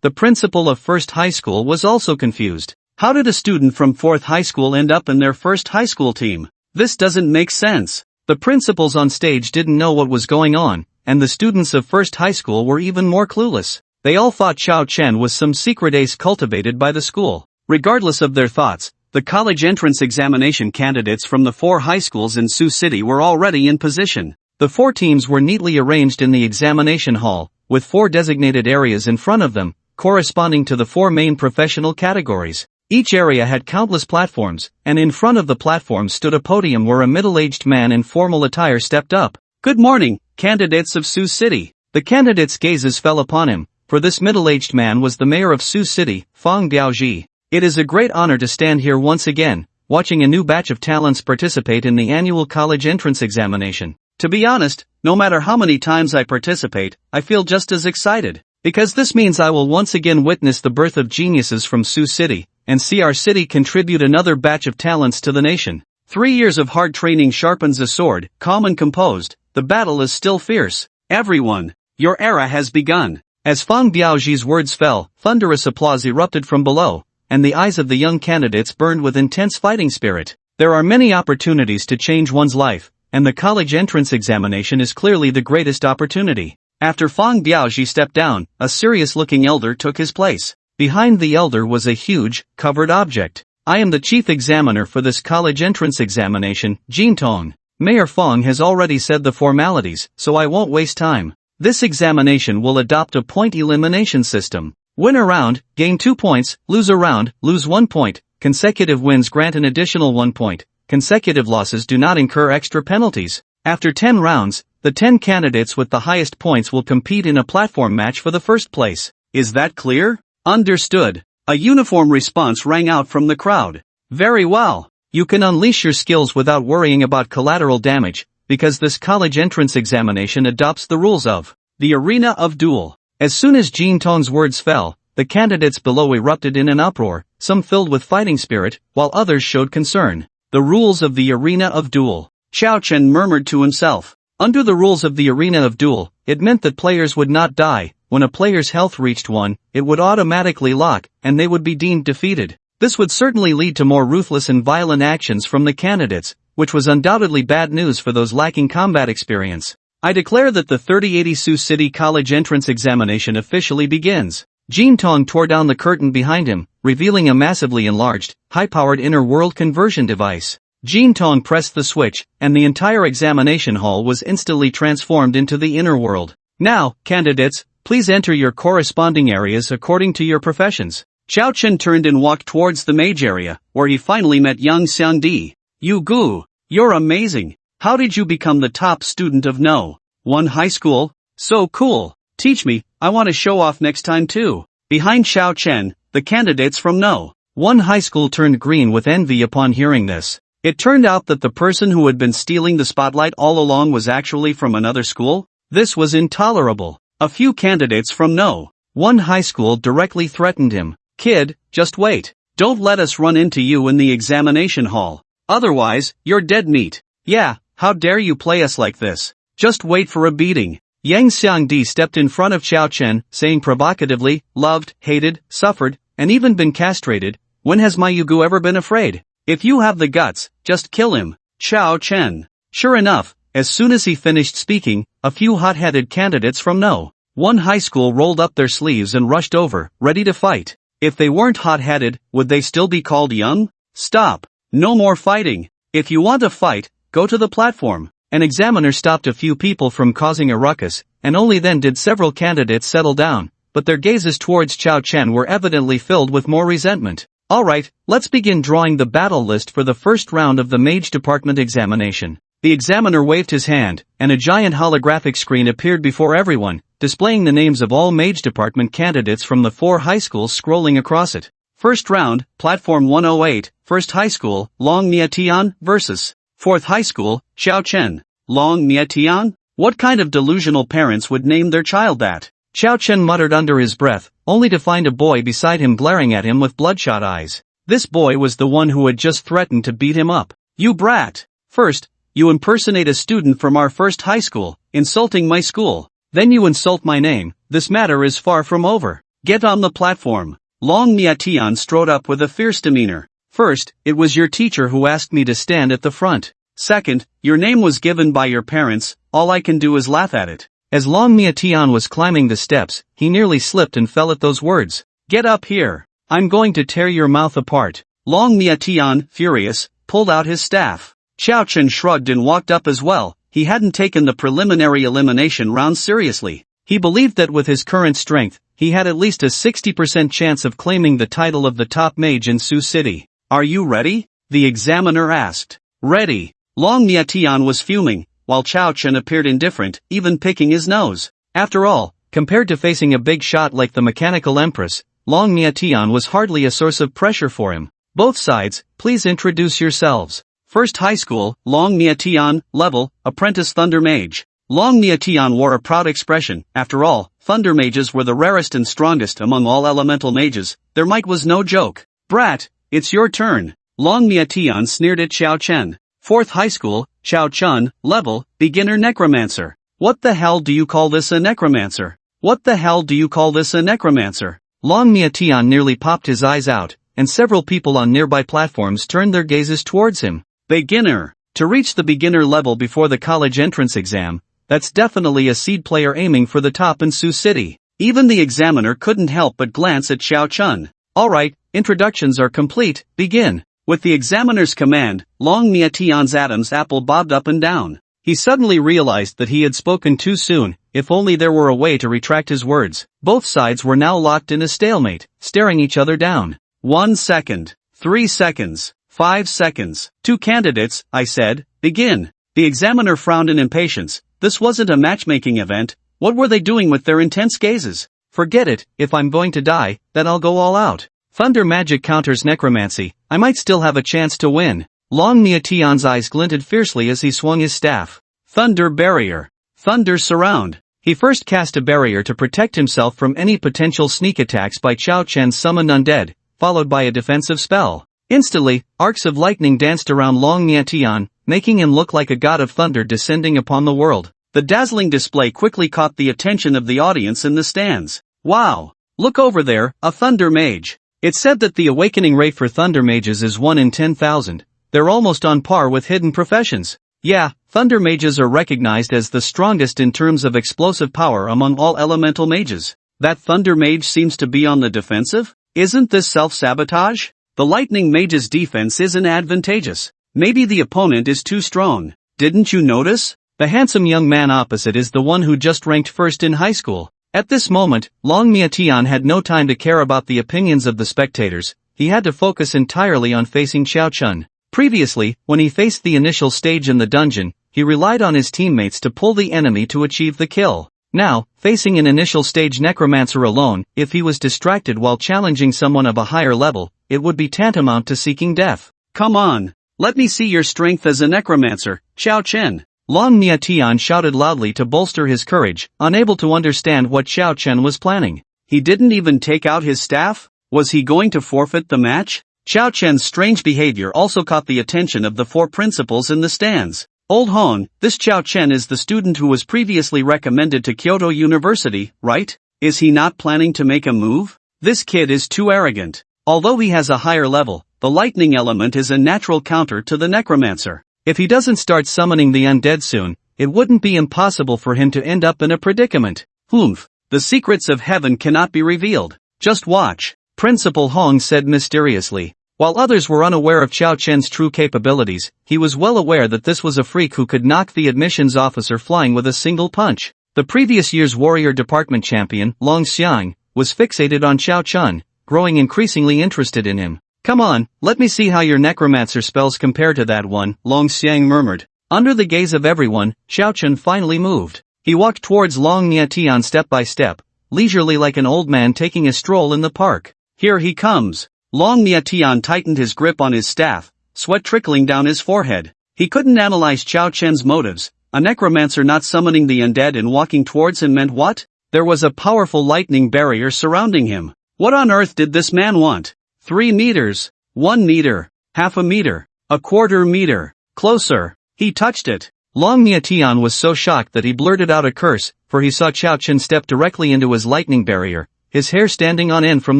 the principal of First High School was also confused. How did a student from 4th High School end up in their First High School team? This doesn't make sense." The principals on stage didn't know what was going on, and the students of First High School were even more clueless. They all thought Xiao Chen was some secret ace cultivated by the school. Regardless of their thoughts, the college entrance examination candidates from the 4 high schools in Sioux City were already in position. The 4 teams were neatly arranged in the examination hall, with 4 designated areas in front of them, corresponding to the 4 main professional categories. Each area had countless platforms, and in front of the platforms stood a podium where a middle-aged man in formal attire stepped up. "Good morning, candidates of Sioux City." The candidates' gazes fell upon him, for this middle-aged man was the mayor of Sioux City, Fang Biaoji. "It is a great honor to stand here once again, watching a new batch of talents participate in the annual college entrance examination. To be honest, no matter how many times I participate, I feel just as excited, because this means I will once again witness the birth of geniuses from Sioux City, and see our city contribute another batch of talents to the nation. 3 years of hard training sharpens a sword, calm and composed, the battle is still fierce. Everyone, your era has begun." As Fang Biaoji's words fell, thunderous applause erupted from below, and the eyes of the young candidates burned with intense fighting spirit. There are many opportunities to change one's life, and the college entrance examination is clearly the greatest opportunity. After Fang Biaoji stepped down, a serious-looking elder took his place. Behind the elder was a huge, covered object. "I am the chief examiner for this college entrance examination, Jintong. Mayor Fang has already said the formalities, so I won't waste time. This examination will adopt a point elimination system. Win a round, gain 2 points, lose a round, lose 1 point, consecutive wins grant an additional 1 point, consecutive losses do not incur extra penalties. After 10 rounds, the 10 candidates with the highest points will compete in a platform match for the first place. Is that clear?" "Understood." A uniform response rang out from the crowd. "Very well. You can unleash your skills without worrying about collateral damage, because this college entrance examination adopts the rules of the arena of duel." As soon as Jin Tong's words fell, the candidates below erupted in an uproar, some filled with fighting spirit, while others showed concern. "The rules of the arena of duel," Xiao Chen murmured to himself. Under the rules of the arena of duel, it meant that players would not die. When a player's health reached 1, it would automatically lock, and they would be deemed defeated. This would certainly lead to more ruthless and violent actions from the candidates, which was undoubtedly bad news for those lacking combat experience. "I declare that the 3080 Sioux City College entrance examination officially begins." Jin Tong tore down the curtain behind him, revealing a massively enlarged, high-powered inner world conversion device. Jin Tong pressed the switch, and the entire examination hall was instantly transformed into the inner world. "Now, candidates, please enter your corresponding areas according to your professions." Xiao Chen turned and walked towards the mage area, where he finally met young Xiangdi. Yugu, you're amazing. How did you become the top student of No. 1 high school? So cool. Teach me, I want to show off next time too. Behind Xiao Chen, the candidates from No. 1 high school turned green with envy upon hearing this. It turned out that the person who had been stealing the spotlight all along was actually from another school? This was intolerable. A few candidates from No. 1 high school directly threatened him. Kid, just wait. Don't let us run into you in the examination hall. Otherwise, you're dead meat. Yeah, how dare you play us like this? Just wait for a beating. Yang Xiangdi stepped in front of Xiao Chen, saying provocatively, loved, hated, suffered, and even been castrated. When has my Yugu ever been afraid? If you have the guts, just kill him. Xiao Chen. Sure enough, as soon as he finished speaking, a few hot-headed candidates from No. 1 high school rolled up their sleeves and rushed over, ready to fight. If they weren't hot-headed, would they still be called young? Stop. No more fighting. If you want to fight, go to the platform. An examiner stopped a few people from causing a ruckus, and only then did several candidates settle down, but their gazes towards Xiao Chen were evidently filled with more resentment. Alright, let's begin drawing the battle list for the first round of the Mage Department examination. The examiner waved his hand, and a giant holographic screen appeared before everyone, displaying the names of all Mage Department candidates from the 4 high schools scrolling across it. First round, Platform 108, First High School, Long Mietian, vs. 4th High School, Xiao Chen. Long Mietian? What kind of delusional parents would name their child that? Xiao Chen muttered under his breath, only to find a boy beside him glaring at him with bloodshot eyes. This boy was the one who had just threatened to beat him up. You brat! First, you impersonate a student from our first high school, insulting my school. Then you insult my name. This matter is far from over. Get on the platform. Long Mietian strode up with a fierce demeanor. First, it was your teacher who asked me to stand at the front. Second, your name was given by your parents. All I can do is laugh at it. As Long Mietian was climbing the steps, he nearly slipped and fell at those words. Get up here. I'm going to tear your mouth apart. Long Mietian, furious, pulled out his staff. Xiao Chen shrugged and walked up as well. He hadn't taken the preliminary elimination round seriously. He believed that with his current strength, he had at least a 60% chance of claiming the title of the top mage in Sioux City. Are you ready? The examiner asked. Ready. Long Mietian was fuming, while Xiao Chen appeared indifferent, even picking his nose. After all, compared to facing a big shot like the Mechanical Empress, Long Mietian was hardly a source of pressure for him. Both sides, please introduce yourselves. First High School, Long Mietian, level, Apprentice Thunder Mage. Long Mietian wore a proud expression. After all, Thunder Mages were the rarest and strongest among all elemental mages. Their might was no joke. Brat, it's your turn. Long Mietian sneered at Xiao Chen. Fourth High School, Xiao Chen, level, Beginner Necromancer. What the hell do you call this a necromancer? What the hell do you call this a necromancer? Long Mietian nearly popped his eyes out, and several people on nearby platforms turned their gazes towards him. Beginner. To reach the beginner level before the college entrance exam, that's definitely a seed player aiming for the top in Sioux City. Even the examiner couldn't help but glance at Xiao Chen. Alright, introductions are complete, begin. With the examiner's command, Long Mietian's Adam's apple bobbed up and down. He suddenly realized that he had spoken too soon. If only there were a way to retract his words. Both sides were now locked in a stalemate, staring each other down. 1 second. 3 seconds. 5 seconds. 2 candidates, I said, begin. The examiner frowned in impatience. This wasn't a matchmaking event. What were they doing with their intense gazes? Forget it, if I'm going to die, then I'll go all out. Thunder magic counters necromancy. I might still have a chance to win. Long Mietian's eyes glinted fiercely as he swung his staff. Thunder barrier. Thunder surround. He first cast a barrier to protect himself from any potential sneak attacks by Xiao Chen's summoned undead, followed by a defensive spell. Instantly, arcs of lightning danced around Long Mietian, making him look like a god of thunder descending upon the world. The dazzling display quickly caught the attention of the audience in the stands. Wow! Look over there, a thunder mage. It's said that the awakening rate for thunder mages is 1 in 10,000. They're almost on par with hidden professions. Yeah, thunder mages are recognized as the strongest in terms of explosive power among all elemental mages. That thunder mage seems to be on the defensive? Isn't this self-sabotage? The lightning mage's defense isn't advantageous. Maybe the opponent is too strong. Didn't you notice? The handsome young man opposite is the one who just ranked first in high school. At this moment, Long Mietian had no time to care about the opinions of the spectators. He had to focus entirely on facing Xiao Chen. Previously, when he faced the initial stage in the dungeon, he relied on his teammates to pull the enemy to achieve the kill. Now, facing an initial stage necromancer alone, if he was distracted while challenging someone of a higher level, it would be tantamount to seeking death. Come on, let me see your strength as a necromancer, Xiao Chen. Long Niatian shouted loudly to bolster his courage, unable to understand what Xiao Chen was planning. He didn't even take out his staff? Was he going to forfeit the match? Xiao Chen's strange behavior also caught the attention of the four principals in the stands. Old Hong, this Xiao Chen is the student who was previously recommended to Kyoto University, right? Is he not planning to make a move? This kid is too arrogant. Although he has a higher level, the lightning element is a natural counter to the necromancer. If he doesn't start summoning the undead soon, it wouldn't be impossible for him to end up in a predicament. Humph, the secrets of heaven cannot be revealed. Just watch, Principal Hong said mysteriously. While others were unaware of Xiao Chen's true capabilities, he was well aware that this was a freak who could knock the admissions officer flying with a single punch. The previous year's warrior department champion, Long Xiang, was fixated on Xiao Chen, growing increasingly interested in him. Come on, let me see how your necromancer spells compare to that one, Long Xiang murmured. Under the gaze of everyone, Xiao Chen finally moved. He walked towards Long Niatian step by step, leisurely like an old man taking a stroll in the park. Here he comes. Long Niatian tightened his grip on his staff, sweat trickling down his forehead. He couldn't analyze Xiao Chen's motives. A necromancer not summoning the undead and walking towards him meant what? There was a powerful lightning barrier surrounding him. What on earth did this man want? 3 meters, 1 meter, half a meter, a quarter meter, closer. He touched it. Long Niatian was so shocked that he blurted out a curse, for he saw Xiao Chen step directly into his lightning barrier, his hair standing on end from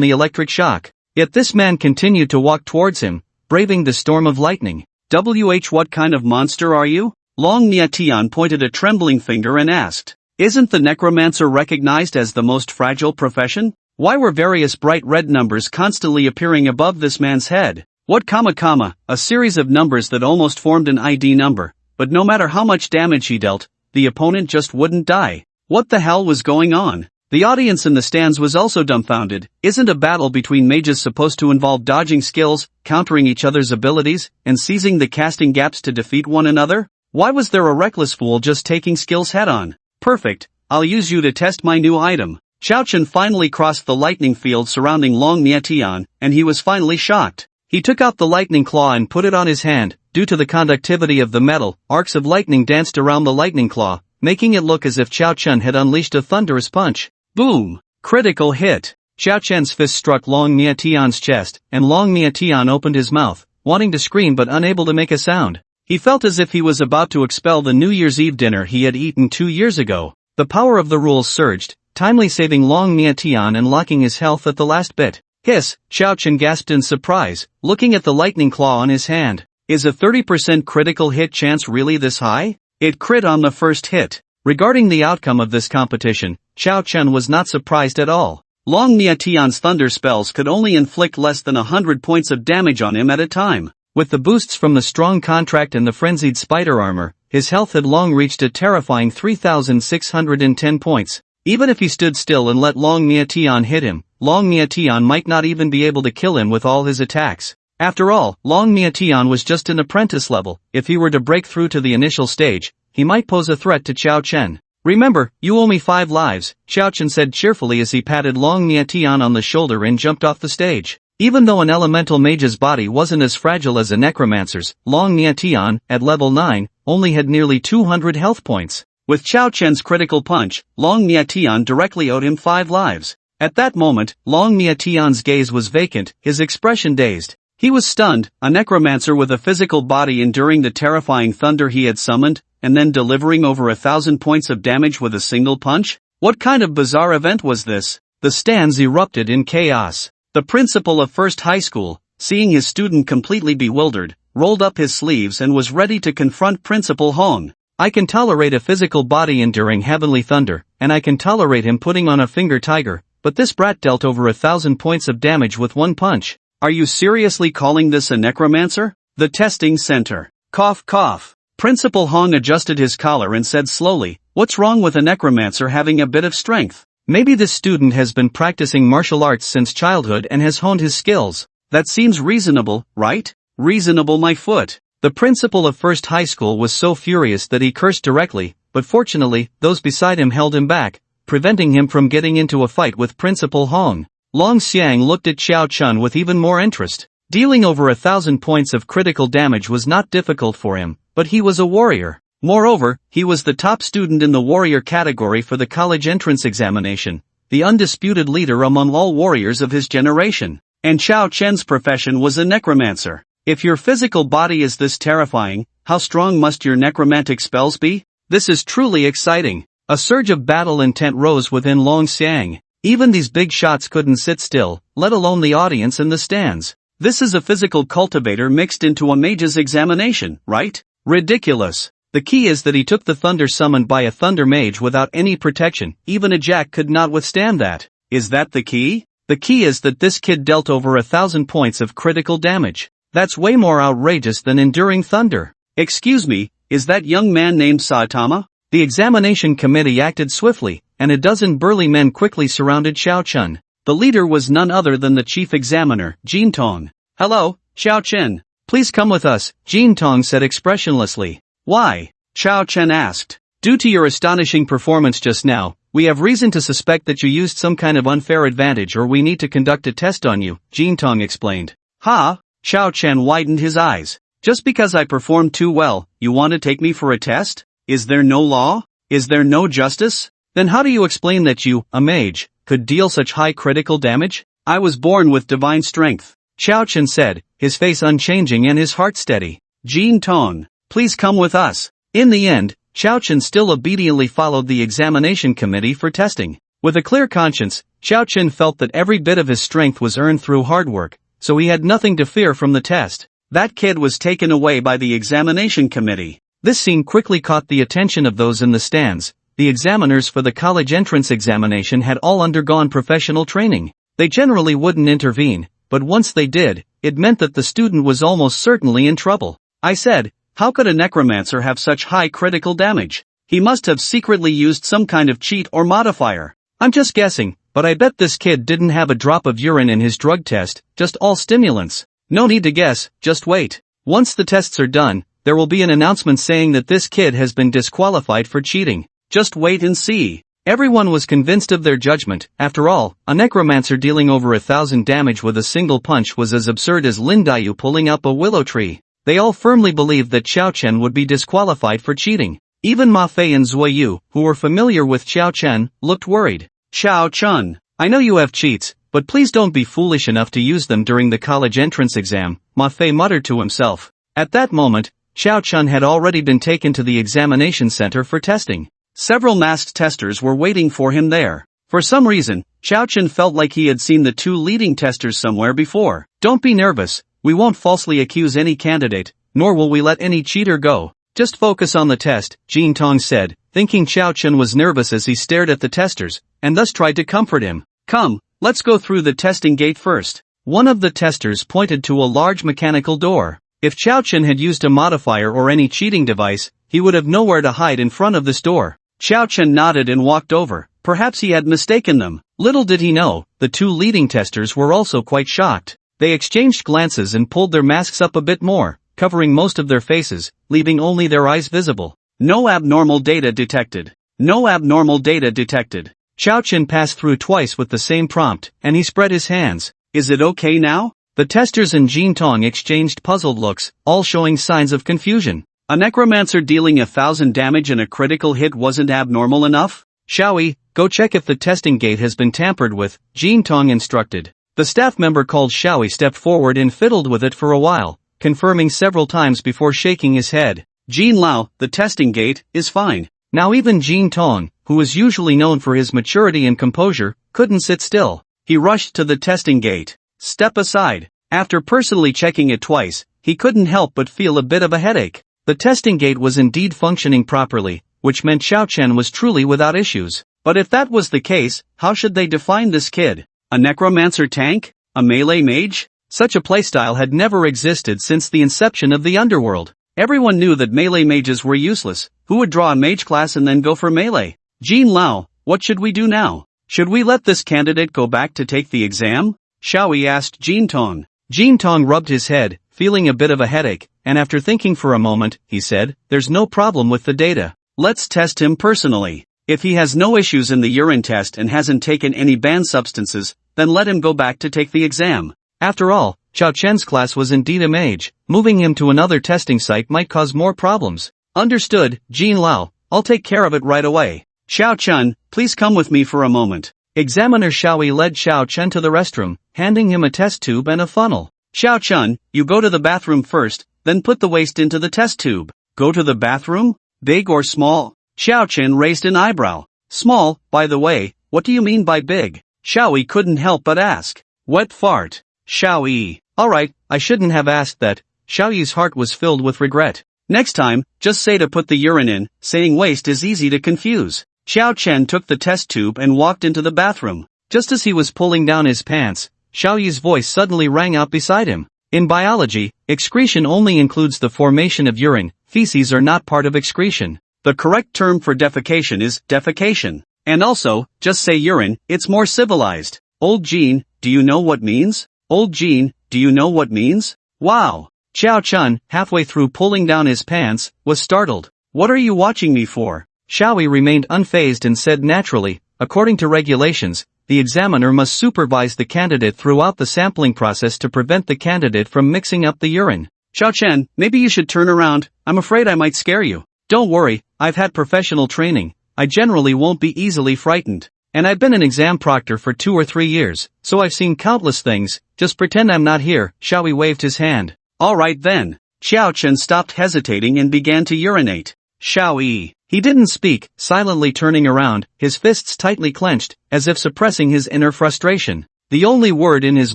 the electric shock. Yet this man continued to walk towards him, braving the storm of lightning. What kind of monster are you? Long Niatian pointed a trembling finger and asked. Isn't the necromancer recognized as the most fragile profession? Why were various bright red numbers constantly appearing above this man's head? What a series of numbers that almost formed an ID number, but no matter how much damage he dealt, the opponent just wouldn't die. What the hell was going on? The audience in the stands was also dumbfounded. Isn't a battle between mages supposed to involve dodging skills, countering each other's abilities, and seizing the casting gaps to defeat one another? Why was there a reckless fool just taking skills head-on? Perfect, I'll use you to test my new item. Xiao Chen finally crossed the lightning field surrounding Long Niatian, and he was finally shocked. He took out the lightning claw and put it on his hand. Due to the conductivity of the metal, arcs of lightning danced around the lightning claw, making it look as if Xiao Chen had unleashed a thunderous punch. Boom! Critical hit! Xiao Chen's fist struck Long Niatian's chest, and Long Niatian opened his mouth, wanting to scream but unable to make a sound. He felt as if he was about to expel the New Year's Eve dinner he had eaten 2 years ago. The power of the rules surged, timely saving Long Niatian and locking his health at the last bit. Hiss! Xiao Chen gasped in surprise, looking at the lightning claw on his hand. Is a 30% critical hit chance really this high? It crit on the first hit. Regarding the outcome of this competition, Xiao Chen was not surprised at all. Long Niatian's thunder spells could only inflict less than 100 points of damage on him at a time. With the boosts from the strong contract and the frenzied spider armor, his health had long reached a terrifying 3,610 points. Even if he stood still and let Long Niatian hit him, Long Niatian might not even be able to kill him with all his attacks. After all, Long Niatian was just an apprentice level. If he were to break through to the initial stage, he might pose a threat to Xiao Chen. Remember, you owe me 5 lives, Xiao Chen said cheerfully as he patted Long Niatian on the shoulder and jumped off the stage. Even though an elemental mage's body wasn't as fragile as a necromancer's, Long Niatian, at level 9, only had nearly 200 health points. With Xiao Chen's critical punch, Long Niatian directly owed him 5 lives. At that moment, Long Niatian's gaze was vacant, his expression dazed. He was stunned, a necromancer with a physical body enduring the terrifying thunder he had summoned, and then delivering over 1,000 points of damage with a single punch? What kind of bizarre event was this? The stands erupted in chaos. The principal of First High School, seeing his student completely bewildered, rolled up his sleeves and was ready to confront Principal Hong. I can tolerate a physical body enduring heavenly thunder, and I can tolerate him putting on a finger tiger, but this brat dealt over 1,000 points of damage with one punch. Are you seriously calling this a necromancer? The testing center. Cough cough. Principal Hong adjusted his collar and said slowly, what's wrong with a necromancer having a bit of strength? Maybe this student has been practicing martial arts since childhood and has honed his skills. That seems reasonable, right? Reasonable my foot. The principal of First High School was so furious that he cursed directly, but fortunately, those beside him held him back, preventing him from getting into a fight with Principal Hong. Long Xiang looked at Xiao Chun with even more interest. Dealing over 1,000 points of critical damage was not difficult for him, but he was a warrior. Moreover, he was the top student in the warrior category for the college entrance examination, the undisputed leader among all warriors of his generation. And Xiao Chen's profession was a necromancer. If your physical body is this terrifying, how strong must your necromantic spells be? This is truly exciting. A surge of battle intent rose within Long Xiang. Even these big shots couldn't sit still, let alone the audience in the stands. This is a physical cultivator mixed into a mage's examination, right? Ridiculous. The key is that he took the thunder summoned by a thunder mage without any protection. Even a jack could not withstand that. Is that the key? The key is that this kid dealt over 1,000 points of critical damage. That's way more outrageous than enduring thunder. Excuse me, is that young man named Saitama? The examination committee acted swiftly, and a dozen burly men quickly surrounded Xiao Chun. The leader was none other than the chief examiner, Jin Tong. Hello, Xiao Chen. Please come with us, Jin Tong said expressionlessly. Why? Xiao Chen asked. Due to your astonishing performance just now, we have reason to suspect that you used some kind of unfair advantage or we need to conduct a test on you, Jin Tong explained. Ha? Xiao Chen widened his eyes. Just because I performed too well, you want to take me for a test? Is there no law? Is there no justice? Then how do you explain that you, a mage, could deal such high critical damage? I was born with divine strength, Xiao Chen said, his face unchanging and his heart steady. Jin Tong, please come with us. In the end, Xiao Chen still obediently followed the examination committee for testing. With a clear conscience, Xiao Chen felt that every bit of his strength was earned through hard work, so he had nothing to fear from the test. That kid was taken away by the examination committee. This scene quickly caught the attention of those in the stands. The examiners for the college entrance examination had all undergone professional training. They generally wouldn't intervene, but once they did, it meant that the student was almost certainly in trouble. I said, how could a necromancer have such high critical damage? He must have secretly used some kind of cheat or modifier. I'm just guessing, but I bet this kid didn't have a drop of urine in his drug test, just all stimulants. No need to guess, just wait. Once the tests are done, there will be an announcement saying that this kid has been disqualified for cheating. Just wait and see. Everyone was convinced of their judgment. After all, a necromancer dealing over 1,000 damage with a single punch was as absurd as Lin Daiyu pulling up a willow tree. They all firmly believed that Xiao Chen would be disqualified for cheating. Even Ma Fei and Zui Yu, who were familiar with Xiao Chen, looked worried. Xiao Chun, I know you have cheats, but please don't be foolish enough to use them during the college entrance exam, Ma Fei muttered to himself. At that moment, Xiao Chun had already been taken to the examination center for testing. Several masked testers were waiting for him there. For some reason, Xiao Chun felt like he had seen the two leading testers somewhere before. Don't be nervous, we won't falsely accuse any candidate, nor will we let any cheater go. Just focus on the test, Jin Tong said, thinking Xiao Chun was nervous as he stared at the testers, and thus tried to comfort him. Come, let's go through the testing gate first. One of the testers pointed to a large mechanical door. If Xiao Chun had used a modifier or any cheating device, he would have nowhere to hide in front of this door. Xiao Chun nodded and walked over. Perhaps he had mistaken them. Little did he know, the two leading testers were also quite shocked. They exchanged glances and pulled their masks up a bit more, covering most of their faces, leaving only their eyes visible. No abnormal data detected. No abnormal data detected. Xiao Chun passed through twice with the same prompt, and he spread his hands. Is it okay now? The testers and Jin Tong exchanged puzzled looks, all showing signs of confusion. A necromancer dealing 1,000 damage and a critical hit wasn't abnormal enough? Xiaoyi, go check if the testing gate has been tampered with, Jin Tong instructed. The staff member called Xiaoyi stepped forward and fiddled with it for a while, confirming several times before shaking his head. Jin Lao, the testing gate, is fine. Now even Jin Tong, who was usually known for his maturity and composure, couldn't sit still. He rushed to the testing gate. Step aside. After personally checking it twice, he couldn't help but feel a bit of a headache. The testing gate was indeed functioning properly, which meant Xiao Chen was truly without issues. But if that was the case, how should they define this kid? A necromancer tank? A melee mage? Such a playstyle had never existed since the inception of the underworld. Everyone knew that melee mages were useless. Who would draw a mage class and then go for melee? Jin Lao, what should we do now? Should we let this candidate go back to take the exam? Xiaoyi asked Jin Tong. Jin Tong rubbed his head, feeling a bit of a headache, and after thinking for a moment, he said, "There's no problem with the data. Let's test him personally. If he has no issues in the urine test and hasn't taken any banned substances, then let him go back to take the exam." After all, Xiao Chen's class was indeed a mage. Moving him to another testing site might cause more problems. Understood, Jin Lao. I'll take care of it right away. Xiao Chen, please come with me for a moment. Examiner Xiaoyi led Xiao Chen to the restroom, handing him a test tube and a funnel. Xiao Chen, you go to the bathroom first, then put the waste into the test tube. Go to the bathroom? Big or small? Xiao Chen raised an eyebrow. Small, by the way, what do you mean by big? Xiaoyi couldn't help but ask. Wet fart. Xiaoyi. Alright, I shouldn't have asked that. Xiaoyi's heart was filled with regret. Next time, just say to put the urine in. Saying waste is easy to confuse. Xiao Chen took the test tube and walked into the bathroom. Just as he was pulling down his pants, Xiaoyi's voice suddenly rang out beside him. In biology, excretion only includes the formation of urine. Feces are not part of excretion. The correct term for defecation is defecation. And also, just say urine, it's more civilized. Old Jean, do you know what means? Old Jean, do you know what means? Wow. Xiao Chen, halfway through pulling down his pants, was startled. What are you watching me for? Xiaoyi remained unfazed and said naturally, according to regulations, the examiner must supervise the candidate throughout the sampling process to prevent the candidate from mixing up the urine. Xiao Chen, maybe you should turn around. I'm afraid I might scare you. Don't worry, I've had professional training. I generally won't be easily frightened. And I've been an exam proctor for 2 or 3 years, so I've seen countless things. Just pretend I'm not here. Xiaoyi waved his hand. Alright then. Xiao Chen stopped hesitating and began to urinate. Xiaoyi. He didn't speak, silently turning around, his fists tightly clenched, as if suppressing his inner frustration. The only word in his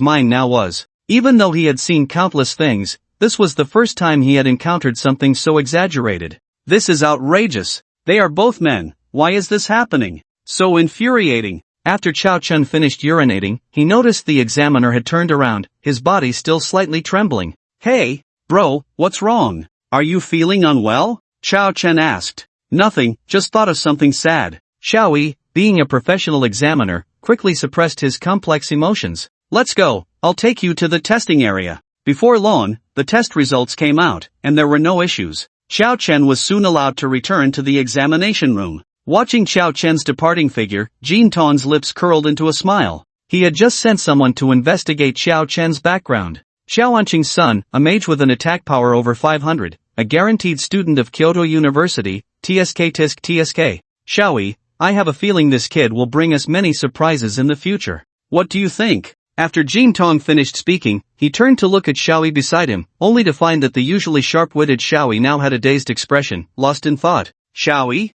mind now was, even though he had seen countless things, this was the first time he had encountered something so exaggerated. This is outrageous. They are both men. Why is this happening? So infuriating. After Xiao Chen finished urinating, he noticed the examiner had turned around, his body still slightly trembling. Hey, bro, what's wrong? Are you feeling unwell? Xiao Chen asked. Nothing, just thought of something sad. Xiaoyi, being a professional examiner, quickly suppressed his complex emotions. Let's go, I'll take you to the testing area. Before long, the test results came out, and there were no issues. Xiao Chen was soon allowed to return to the examination room. Watching Xiao Chen's departing figure, Jin Tong's lips curled into a smile. He had just sent someone to investigate Xiao Chen's background. Xiao Anqing's son, a mage with an attack power over 500, a guaranteed student of Kyoto University, TSK. Xiaoyi, I have a feeling this kid will bring us many surprises in the future. What do you think? After Jin Tong finished speaking, he turned to look at Xiaoyi beside him, only to find that the usually sharp-witted Xiaoyi now had a dazed expression, lost in thought. Xiaoyi?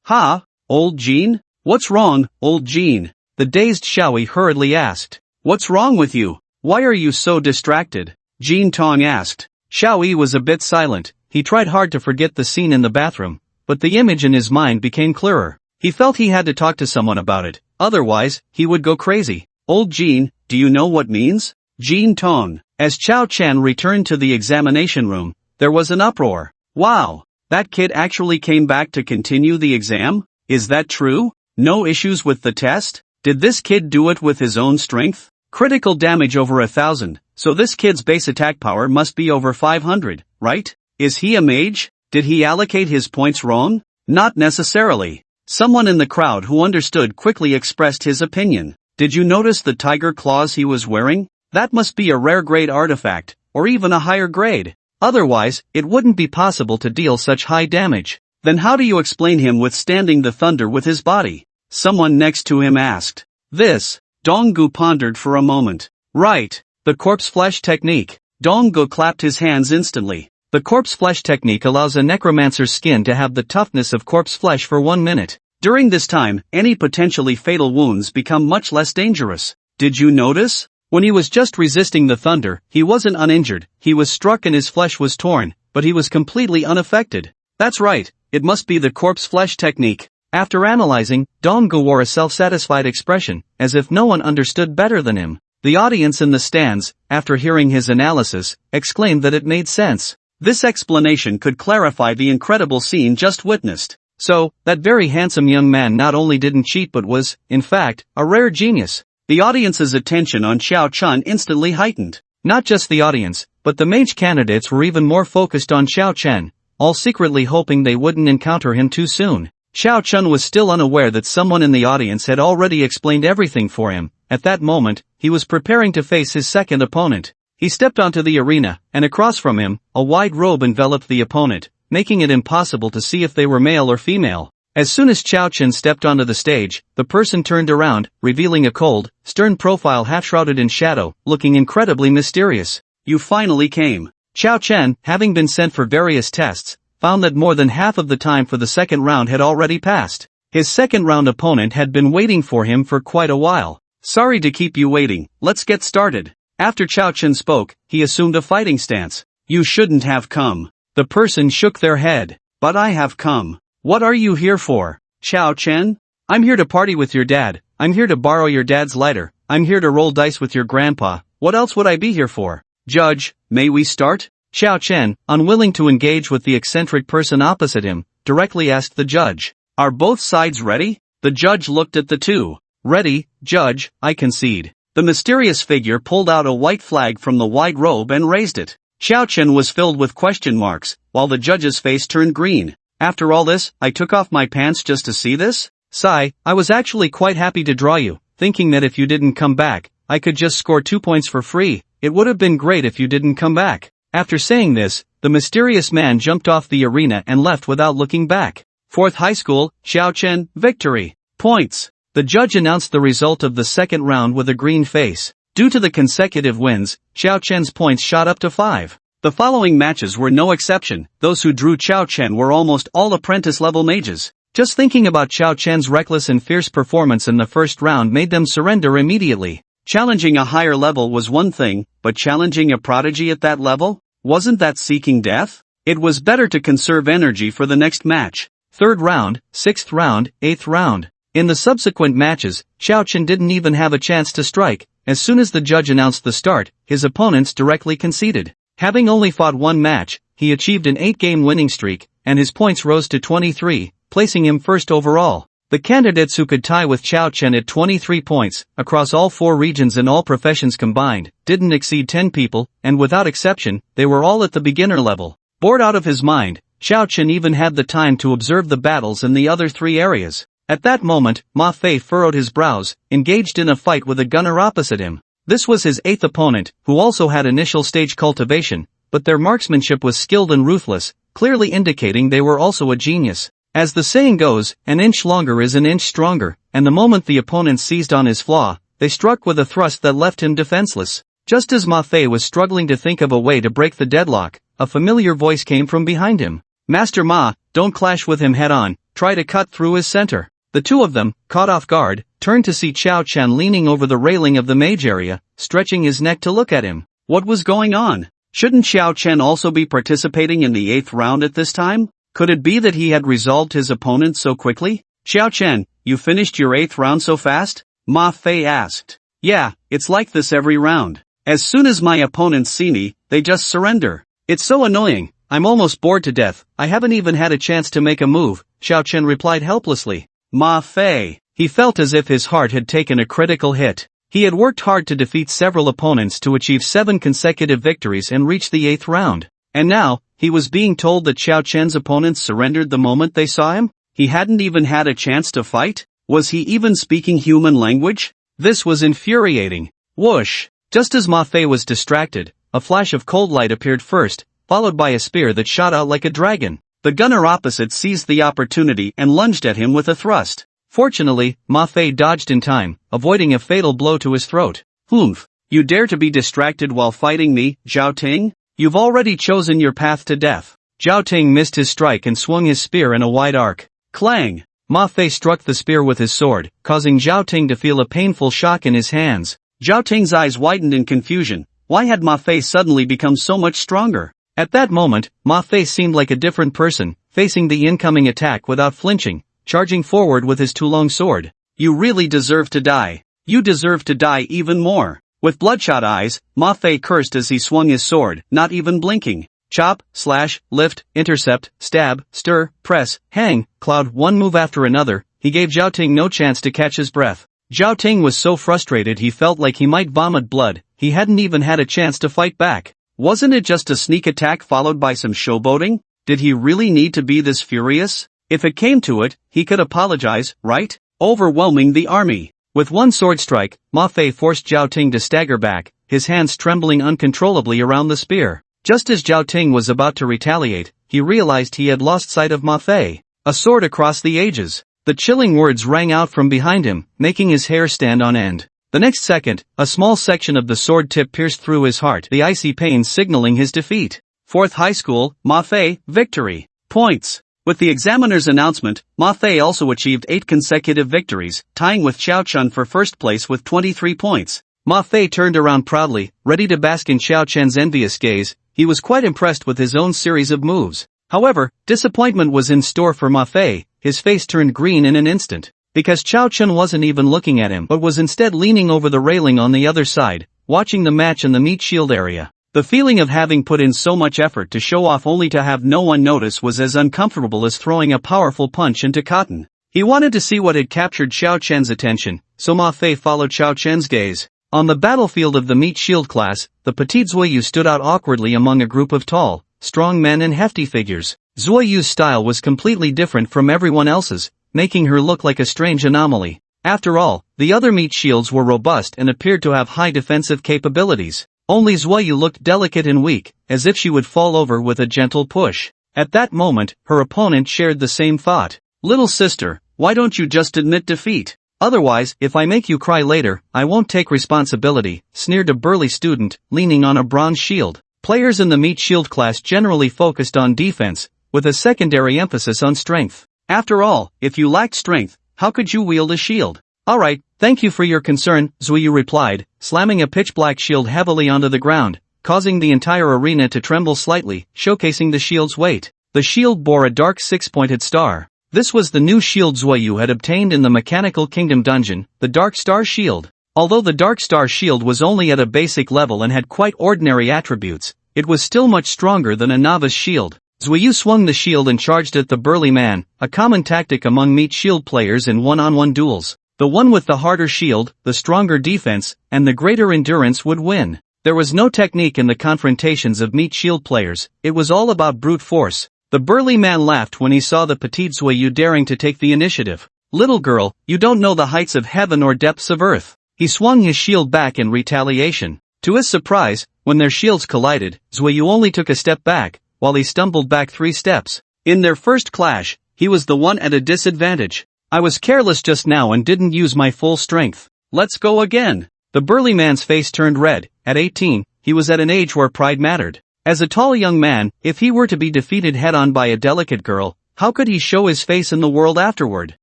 Ha? Old Jean? What's wrong, old Jean? The dazed Xiaoyi hurriedly asked. What's wrong with you? Why are you so distracted? Jin Tong asked. Xiaoyi was a bit silent. He tried hard to forget the scene in the bathroom, but the image in his mind became clearer. He felt he had to talk to someone about it, otherwise, he would go crazy. Old Jean, do you know what means? Jin Tong. As Xiao Chen returned to the examination room, there was an uproar. Wow! That kid actually came back to continue the exam? Is that true? No issues with the test? Did this kid do it with his own strength? Critical damage over 1,000, so this kid's base attack power must be over 500, right? Is he a mage? Did he allocate his points wrong? Not necessarily. Someone in the crowd who understood quickly expressed his opinion. Did you notice the tiger claws he was wearing? That must be a rare grade artifact, or even a higher grade. Otherwise, it wouldn't be possible to deal such high damage. Then how do you explain him withstanding the thunder with his body? Someone next to him asked. This. Donggu pondered for a moment. Right. The corpse flesh technique. Donggu clapped his hands instantly. The corpse flesh technique allows a necromancer's skin to have the toughness of corpse flesh for 1 minute. During this time, any potentially fatal wounds become much less dangerous. Did you notice? When he was just resisting the thunder, he wasn't uninjured. He was struck and his flesh was torn, but he was completely unaffected. That's right, it must be the corpse flesh technique. After analyzing, Donggu wore a self-satisfied expression, as if no one understood better than him. The audience in the stands, after hearing his analysis, exclaimed that it made sense. This explanation could clarify the incredible scene just witnessed. So, that very handsome young man not only didn't cheat but was, in fact, a rare genius. The audience's attention on Xiao Chen instantly heightened. Not just the audience, but the mage candidates were even more focused on Xiao Chen, all secretly hoping they wouldn't encounter him too soon. Xiao Chen was still unaware that someone in the audience had already explained everything for him. At that moment, he was preparing to face his second opponent. He stepped onto the arena, and across from him, a wide robe enveloped the opponent, making it impossible to see if they were male or female. As soon as Xiao Chen stepped onto the stage, the person turned around, revealing a cold, stern profile half-shrouded in shadow, looking incredibly mysterious. You finally came. Xiao Chen, having been sent for various tests, found that more than half of the time for the second round had already passed. His second round opponent had been waiting for him for quite a while. Sorry to keep you waiting, let's get started. After Xiao Chen spoke, he assumed a fighting stance. You shouldn't have come. The person shook their head. But I have come. What are you here for? Xiao Chen? I'm here to party with your dad. I'm here to borrow your dad's lighter. I'm here to roll dice with your grandpa. What else would I be here for? Judge, may we start? Xiao Chen, unwilling to engage with the eccentric person opposite him, directly asked the judge. Are both sides ready? The judge looked at the two. Ready, Judge, I concede. The mysterious figure pulled out a white flag from the white robe and raised it. Xiao Chen was filled with question marks, while the judge's face turned green. After all this, I took off my pants just to see this? Sigh, I was actually quite happy to draw you, thinking that if you didn't come back, I could just score 2 points for free. It would have been great if you didn't come back. After saying this, the mysterious man jumped off the arena and left without looking back. 4th High School, Xiao Chen, victory. Points. The judge announced the result of the second round with a green face. Due to the consecutive wins, Xiao Chen's points shot up to 5. The following matches were no exception. Those who drew Xiao Chen were almost all apprentice-level mages. Just thinking about Xiao Chen's reckless and fierce performance in the first round made them surrender immediately. Challenging a higher level was one thing, but challenging a prodigy at that level? Wasn't that seeking death? It was better to conserve energy for the next match. 3rd round, 6th round, 8th round. In the subsequent matches, Xiao Chen didn't even have a chance to strike. As soon as the judge announced the start, his opponents directly conceded. Having only fought one match, he achieved an 8-game winning streak, and his points rose to 23, placing him first overall. The candidates who could tie with Xiao Chen at 23 points, across all 4 regions and all professions combined, didn't exceed 10 people, and without exception, they were all at the beginner level. Bored out of his mind, Xiao Chen even had the time to observe the battles in the other 3 areas. At that moment, Ma Fei furrowed his brows, engaged in a fight with a gunner opposite him. This was his 8th opponent, who also had initial stage cultivation, but their marksmanship was skilled and ruthless, clearly indicating they were also a genius. As the saying goes, an inch longer is an inch stronger, and the moment the opponent seized on his flaw, they struck with a thrust that left him defenseless. Just as Ma Fei was struggling to think of a way to break the deadlock, a familiar voice came from behind him. Master Ma, don't clash with him head-on, try to cut through his center. The two of them, caught off guard, turned to see Xiao Chen leaning over the railing of the mage area, stretching his neck to look at him. What was going on? Shouldn't Xiao Chen also be participating in the 8th round at this time? Could it be that he had resolved his opponent so quickly? Xiao Chen, you finished your 8th round so fast? Ma Fei asked. Yeah, it's like this every round. As soon as my opponents see me, they just surrender. It's so annoying, I'm almost bored to death, I haven't even had a chance to make a move, Xiao Chen replied helplessly. Ma Fei. He felt as if his heart had taken a critical hit. He had worked hard to defeat several opponents to achieve 7 consecutive victories and reach the 8th round. And now, he was being told that Xiao Chen's opponents surrendered the moment they saw him? He hadn't even had a chance to fight? Was he even speaking human language? This was infuriating. Whoosh! Just as Ma Fei was distracted, a flash of cold light appeared first, followed by a spear that shot out like a dragon. The gunner opposite seized the opportunity and lunged at him with a thrust. Fortunately, Ma Fei dodged in time, avoiding a fatal blow to his throat. Humph! You dare to be distracted while fighting me, Zhao Ting? You've already chosen your path to death. Zhao Ting missed his strike and swung his spear in a wide arc. Clang! Ma Fei struck the spear with his sword, causing Zhao Ting to feel a painful shock in his hands. Zhao Ting's eyes widened in confusion. Why had Ma Fei suddenly become so much stronger? At that moment, Ma Fei seemed like a different person, facing the incoming attack without flinching, charging forward with his Tulong sword. You really deserve to die. You deserve to die even more. With bloodshot eyes, Ma Fei cursed as he swung his sword, not even blinking. Chop, slash, lift, intercept, stab, stir, press, hang, cloud, one move after another, he gave Zhao Ting no chance to catch his breath. Zhao Ting was so frustrated he felt like he might vomit blood. He hadn't even had a chance to fight back. Wasn't it just a sneak attack followed by some showboating? Did he really need to be this furious? If it came to it, he could apologize, right? Overwhelming the army. With one sword strike, Ma Fei forced Zhao Ting to stagger back, his hands trembling uncontrollably around the spear. Just as Zhao Ting was about to retaliate, he realized he had lost sight of Ma Fei. A sword across the ages. The chilling words rang out from behind him, making his hair stand on end. The next second, a small section of the sword tip pierced through his heart, the icy pain signaling his defeat. 4th High School, Ma Fei, victory. Points. With the examiner's announcement, Ma Fei also achieved 8 consecutive victories, tying with Xiao Chun for first place with 23 points. Ma Fei turned around proudly, ready to bask in Xiao Chun's envious gaze. He was quite impressed with his own series of moves. However, disappointment was in store for Ma Fei. His face turned green in an instant. Because Xiao Chun wasn't even looking at him but was instead leaning over the railing on the other side, watching the match in the meat shield area. The feeling of having put in so much effort to show off only to have no one notice was as uncomfortable as throwing a powerful punch into cotton. He wanted to see what had captured Xiao Chen's attention, so Ma Fei followed Xiao Chen's gaze. On the battlefield of the meat shield class, the petite Zuoyu stood out awkwardly among a group of tall, strong men and hefty figures. Zuoyu's style was completely different from everyone else's, making her look like a strange anomaly. After all, the other meat shields were robust and appeared to have high defensive capabilities. Only Zuoyu looked delicate and weak, as if she would fall over with a gentle push. At that moment, her opponent shared the same thought. Little sister, why don't you just admit defeat? Otherwise, if I make you cry later, I won't take responsibility, sneered a burly student, leaning on a bronze shield. Players in the meat shield class generally focused on defense, with a secondary emphasis on strength. After all, if you lacked strength, how could you wield a shield? Alright, thank you for your concern, Zuoyu replied, slamming a pitch-black shield heavily onto the ground, causing the entire arena to tremble slightly, showcasing the shield's weight. The shield bore a dark 6-pointed star. This was the new shield Zuoyu had obtained in the Mechanical Kingdom dungeon, the Dark Star Shield. Although the Dark Star Shield was only at a basic level and had quite ordinary attributes, it was still much stronger than a novice shield. Zuoyu swung the shield and charged at the burly man, a common tactic among meat shield players in one-on-one duels. The one with the harder shield, the stronger defense, and the greater endurance would win. There was no technique in the confrontations of meat shield players, it was all about brute force. The burly man laughed when he saw the petite Zuoyu daring to take the initiative. Little girl, you don't know the heights of heaven or depths of earth. He swung his shield back in retaliation. To his surprise, when their shields collided, Zuoyu only took a step back, while he stumbled back 3 steps. In their first clash, he was the one at a disadvantage. I was careless just now and didn't use my full strength. Let's go again. The burly man's face turned red. At 18, he was at an age where pride mattered. As a tall young man, if he were to be defeated head-on by a delicate girl, how could he show his face in the world afterward?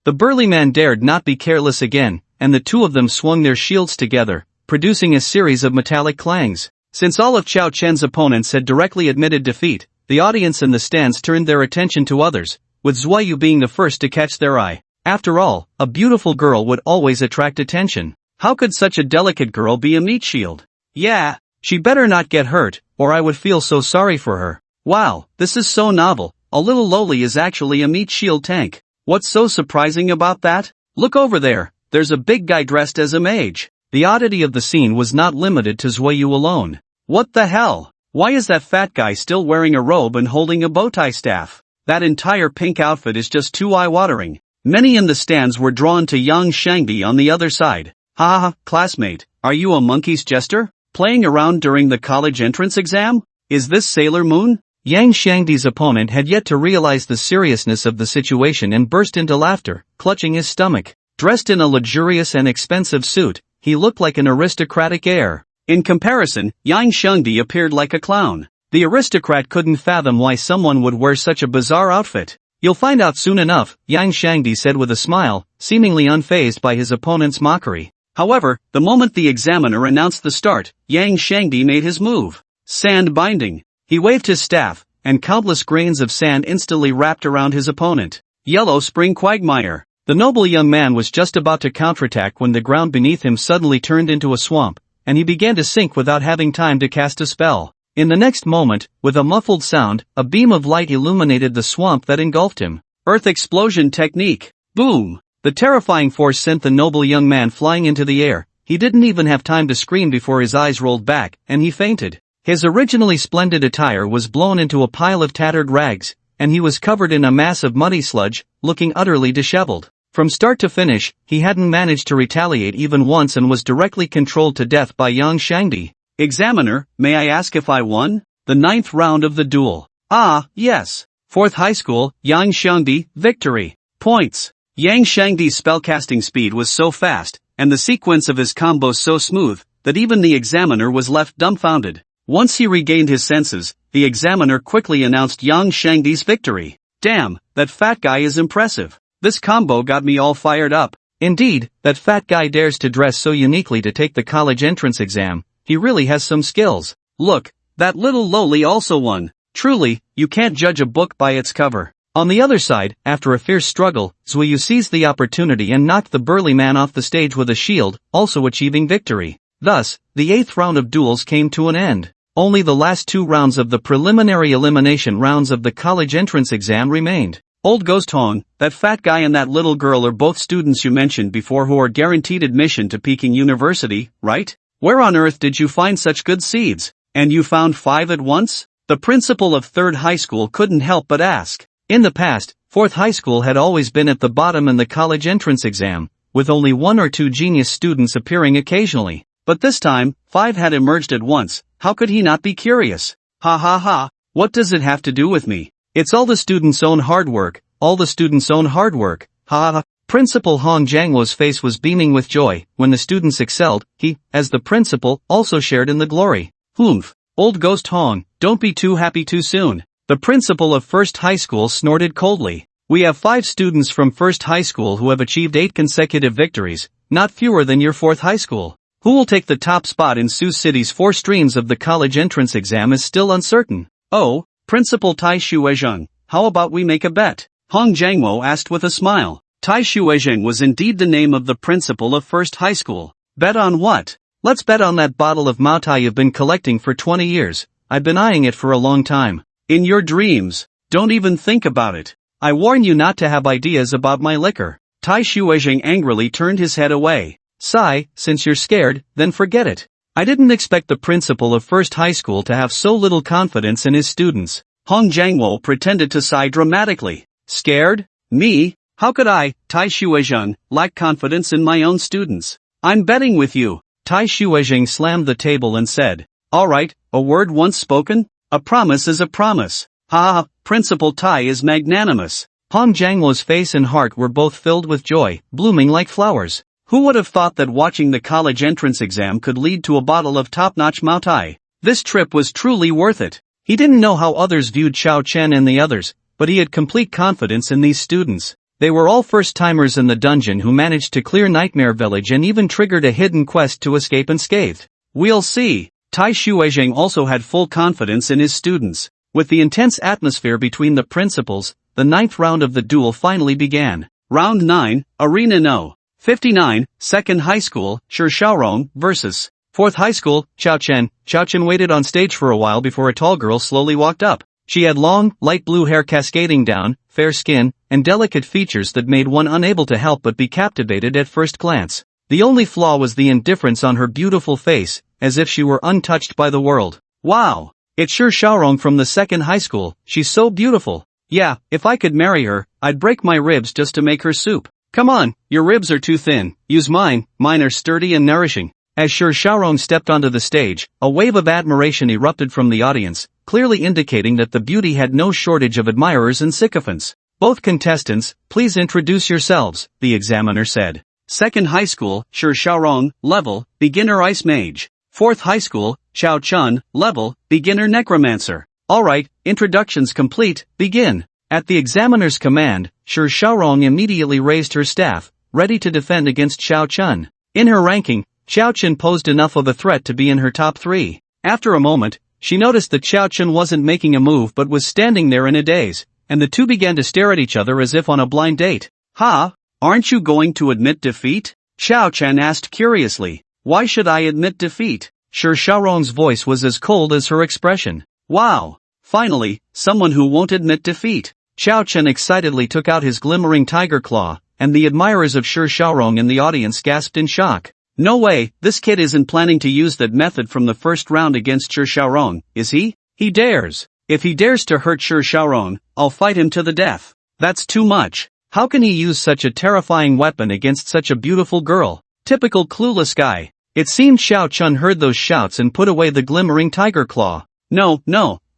The burly man dared not be careless again, and the two of them swung their shields together, producing a series of metallic clangs. Since all of Xiao Chen's opponents had directly admitted defeat, the audience in the stands turned their attention to others, with Zuoyu being the first to catch their eye. After all, a beautiful girl would always attract attention. How could such a delicate girl be a meat shield? Yeah, she better not get hurt, or I would feel so sorry for her. Wow, this is so novel. A little lowly is actually a meat shield tank. What's so surprising about that? Look over there, there's a big guy dressed as a mage. The oddity of the scene was not limited to Zuoyu alone. What the hell? Why is that fat guy still wearing a robe and holding a bowtie staff? That entire pink outfit is just too eye-watering. Many in the stands were drawn to Yang Shangdi on the other side. Ha ha, classmate, are you a monkey's jester? Playing around during the college entrance exam? Is this Sailor Moon? Yang Shangdi's opponent had yet to realize the seriousness of the situation and burst into laughter, clutching his stomach. Dressed in a luxurious and expensive suit, he looked like an aristocratic heir. In comparison, Yang Shangdi appeared like a clown. The aristocrat couldn't fathom why someone would wear such a bizarre outfit. You'll find out soon enough, Yang Shangdi said with a smile, seemingly unfazed by his opponent's mockery. However, the moment the examiner announced the start, Yang Shangdi made his move. Sand binding. He waved his staff, and countless grains of sand instantly wrapped around his opponent. Yellow spring quagmire. The noble young man was just about to counterattack when the ground beneath him suddenly turned into a swamp, and he began to sink without having time to cast a spell. In the next moment, with a muffled sound, a beam of light illuminated the swamp that engulfed him. Earth explosion technique. Boom! The terrifying force sent the noble young man flying into the air. He didn't even have time to scream before his eyes rolled back, and he fainted. His originally splendid attire was blown into a pile of tattered rags, and he was covered in a mass of muddy sludge, looking utterly disheveled. From start to finish, he hadn't managed to retaliate even once and was directly controlled to death by Yang Shangdi. Examiner, may I ask if I won? The 9th round of the duel. Ah, yes. 4th High School, Yang Shangdi, victory. Points. Yang Shangdi's spellcasting speed was so fast, and the sequence of his combos so smooth, that even the examiner was left dumbfounded. Once he regained his senses, the examiner quickly announced Yang Shangdi's victory. Damn, that fat guy is impressive. This combo got me all fired up. Indeed, that fat guy dares to dress so uniquely to take the college entrance exam. He really has some skills. Look, that little lowly also won. Truly, you can't judge a book by its cover. On the other side, after a fierce struggle, Zuyu seized the opportunity and knocked the burly man off the stage with a shield, also achieving victory. Thus, the 8th round of duels came to an end. Only the last 2 rounds of the preliminary elimination rounds of the college entrance exam remained. Old Ghost Hong, that fat guy and that little girl are both students you mentioned before who are guaranteed admission to Peking University, right? Where on earth did you find such good seeds? And you found 5 at once? The principal of 3rd High School couldn't help but ask. In the past, 4th High School had always been at the bottom in the college entrance exam, with only 1 or 2 genius students appearing occasionally. But this time, 5 had emerged at once. How could he not be curious? Ha ha ha, what does it have to do with me? It's all the students' own hard work, all the students' own hard work, ha ha. Principal Hong Jiangwo's face was beaming with joy. When the students excelled, he, as the principal, also shared in the glory. Humph, old Ghost Hong, don't be too happy too soon. The principal of 1st High School snorted coldly. We have 5 students from 1st High School who have achieved 8 consecutive victories, not fewer than your 4th High School. Who will take the top spot in Sioux City's 4 streams of the college entrance exam is still uncertain. Oh, Principal Tai Shuizheng, how about we make a bet? Hong Jiangwo asked with a smile. Tai Shuizheng was indeed the name of the principal of 1st High School. Bet on what? Let's bet on that bottle of Mao Tai you've been collecting for 20 years. I've been eyeing it for a long time. In your dreams, don't even think about it. I warn you not to have ideas about my liquor. Tai Shuizheng angrily turned his head away. Sigh, since you're scared, then forget it. I didn't expect the principal of 1st High School to have so little confidence in his students. Hong Jiangwo pretended to sigh dramatically. Scared? Me? How could I, Tai Shuizheng, lack confidence in my own students? I'm betting with you. Tai Shuizheng slammed the table and said, all right, a word once spoken? A promise is a promise. Ha ha, Principal Tai is magnanimous. Hong Jiangwo's face and heart were both filled with joy, blooming like flowers. Who would have thought that watching the college entrance exam could lead to a bottle of top-notch Mao Tai? This trip was truly worth it. He didn't know how others viewed Xiao Chen and the others, but he had complete confidence in these students. They were all first-timers in the dungeon who managed to clear Nightmare Village and even triggered a hidden quest to escape unscathed. We'll see. Tai Shuizheng also had full confidence in his students. With the intense atmosphere between the principals, the 9th round of the duel finally began. Round 9, Arena No. 59, 2nd High School, Shi Xiaorong vs. 4th High School, Xiao Chen. Xiao Chen waited on stage for a while before a tall girl slowly walked up. She had long, light blue hair cascading down, fair skin, and delicate features that made one unable to help but be captivated at first glance. The only flaw was the indifference on her beautiful face, as if she were untouched by the world. Wow! It's Shi Xiaorong from the 2nd High School. She's so beautiful. Yeah, if I could marry her, I'd break my ribs just to make her soup. Come on, your ribs are too thin. Use mine are sturdy and nourishing. As Shi Xiaorong stepped onto the stage, a wave of admiration erupted from the audience, clearly indicating that the beauty had no shortage of admirers and sycophants. Both contestants, please introduce yourselves, the examiner said. 2nd High School, Shi Xiaorong, level, beginner ice mage. 4th High School, Xiao Chun, level, beginner necromancer. Alright, introductions complete, begin. At the examiner's command, Shi Xiaorong immediately raised her staff, ready to defend against Xiao Chun. In her ranking, Xiao Chun posed enough of a threat to be in her top 3. After a moment, she noticed that Xiao Chun wasn't making a move but was standing there in a daze, and the two began to stare at each other as if on a blind date. Ha! Aren't you going to admit defeat? Xiao Chen asked curiously. Why should I admit defeat? Shi Xiaorong's voice was as cold as her expression. Wow! Finally, someone who won't admit defeat. Xiao Chen excitedly took out his glimmering tiger claw, and the admirers of Shi Xiaorong in the audience gasped in shock. No way, this kid isn't planning to use that method from the first round against Shi Xiaorong, is he? He dares. If he dares to hurt Shi Xiaorong, I'll fight him to the death. That's too much. How can he use such a terrifying weapon against such a beautiful girl? Typical clueless guy. It seemed Xiao Chun heard those shouts and put away the glimmering tiger claw. No,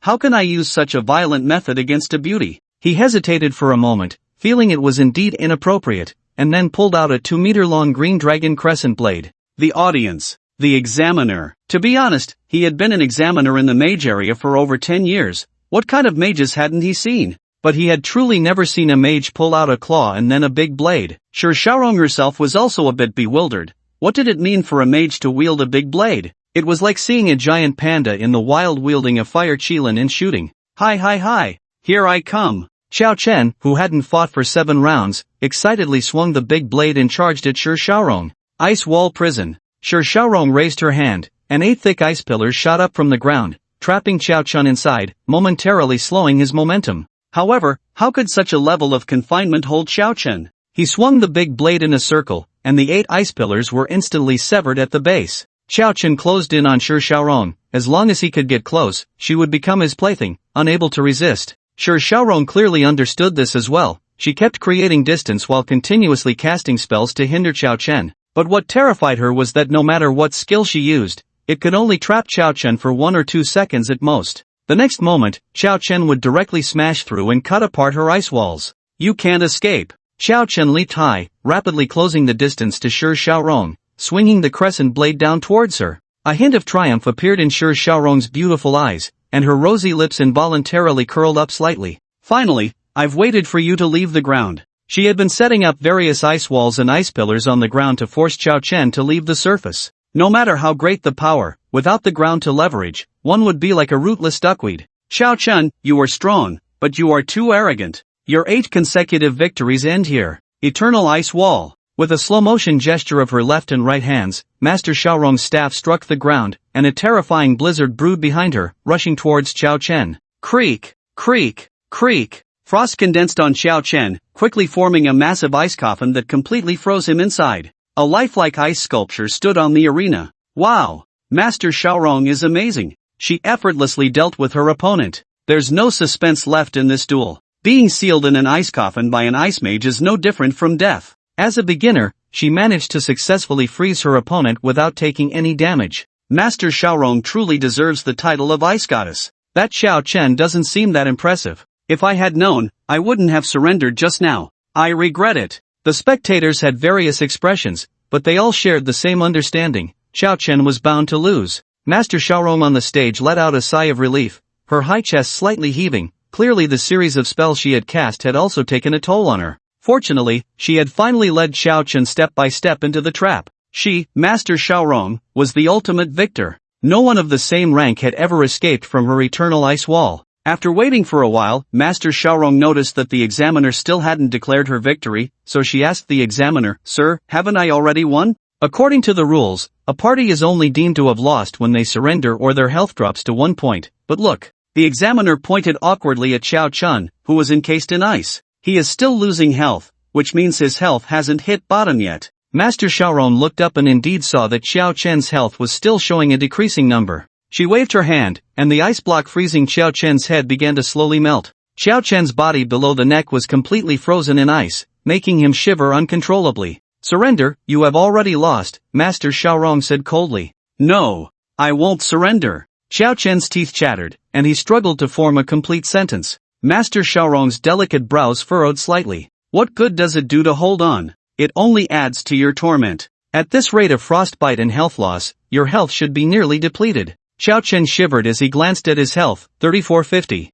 how can I use such a violent method against a beauty? He hesitated for a moment, feeling it was indeed inappropriate, and then pulled out a 2-meter-long green dragon crescent blade. The audience. The examiner. To be honest, he had been an examiner in the mage area for over 10 years. What kind of mages hadn't he seen? But he had truly never seen a mage pull out a claw and then a big blade. Shi Xiaorong herself was also a bit bewildered. What did it mean for a mage to wield a big blade? It was like seeing a giant panda in the wild wielding a fire qilin and shooting. Hi, here I come. Xiao Chen, who hadn't fought for 7 rounds, excitedly swung the big blade and charged at Shi Xiaorong. Ice wall prison. Shi Xiaorong raised her hand, and 8 thick ice pillars shot up from the ground, trapping Xiao Chun inside, momentarily slowing his momentum. However, how could such a level of confinement hold Xiao Chen? He swung the big blade in a circle, and the 8 ice pillars were instantly severed at the base. Xiao Chen closed in on Shi Xiaorong. As long as he could get close, she would become his plaything, unable to resist. Shi Xiaorong clearly understood this as well. She kept creating distance while continuously casting spells to hinder Xiao Chen. But what terrified her was that no matter what skill she used, it could only trap Xiao Chen for 1 or 2 seconds at most. The next moment, Xiao Chen would directly smash through and cut apart her ice walls. You can't escape. Xiao Chen leaped high, rapidly closing the distance to Shi Xiaorong, swinging the crescent blade down towards her. A hint of triumph appeared in Shi Xiaorong's beautiful eyes, and her rosy lips involuntarily curled up slightly. Finally, I've waited for you to leave the ground. She had been setting up various ice walls and ice pillars on the ground to force Xiao Chen to leave the surface. No matter how great the power, without the ground to leverage, one would be like a rootless duckweed. Xiao Chen, you are strong, but you are too arrogant. Your 8 consecutive victories end here. Eternal ice wall. With a slow-motion gesture of her left and right hands, Master Xiaorong's staff struck the ground, and a terrifying blizzard brewed behind her, rushing towards Xiao Chen. Creak, creak, creak. Frost condensed on Xiao Chen, quickly forming a massive ice coffin that completely froze him inside. A lifelike ice sculpture stood on the arena. Wow! Master Xiaorong is amazing. She effortlessly dealt with her opponent. There's no suspense left in this duel. Being sealed in an ice coffin by an ice mage is no different from death. As a beginner, she managed to successfully freeze her opponent without taking any damage. Master Xiaorong truly deserves the title of Ice Goddess. That Xiao Chen doesn't seem that impressive. If I had known, I wouldn't have surrendered just now. I regret it. The spectators had various expressions, but they all shared the same understanding. Xiao Chen was bound to lose. Master Xiaorong on the stage let out a sigh of relief, her high chest slightly heaving. Clearly the series of spells she had cast had also taken a toll on her. Fortunately, she had finally led Xiao Chen step by step into the trap. She, Master Xiaorong, was the ultimate victor. No one of the same rank had ever escaped from her eternal ice wall. After waiting for a while, Master Xiaorong noticed that the examiner still hadn't declared her victory, so she asked the examiner, "Sir, haven't I already won?" According to the rules, a party is only deemed to have lost when they surrender or their health drops to 1 point. But look, the examiner pointed awkwardly at Xiao Chen, who was encased in ice. He is still losing health, which means his health hasn't hit bottom yet. Master Xiaorong looked up and indeed saw that Xiao Chen's health was still showing a decreasing number. She waved her hand, and the ice block freezing Xiao Chen's head began to slowly melt. Xiao Chen's body below the neck was completely frozen in ice, making him shiver uncontrollably. "Surrender, you have already lost," Master Xiaorong said coldly. "No, I won't surrender." Xiao Chen's teeth chattered, and he struggled to form a complete sentence. Master Xiaorong's delicate brows furrowed slightly. "What good does it do to hold on? It only adds to your torment. At this rate of frostbite and health loss, your health should be nearly depleted." Xiao Chen shivered as he glanced at his health, 3450.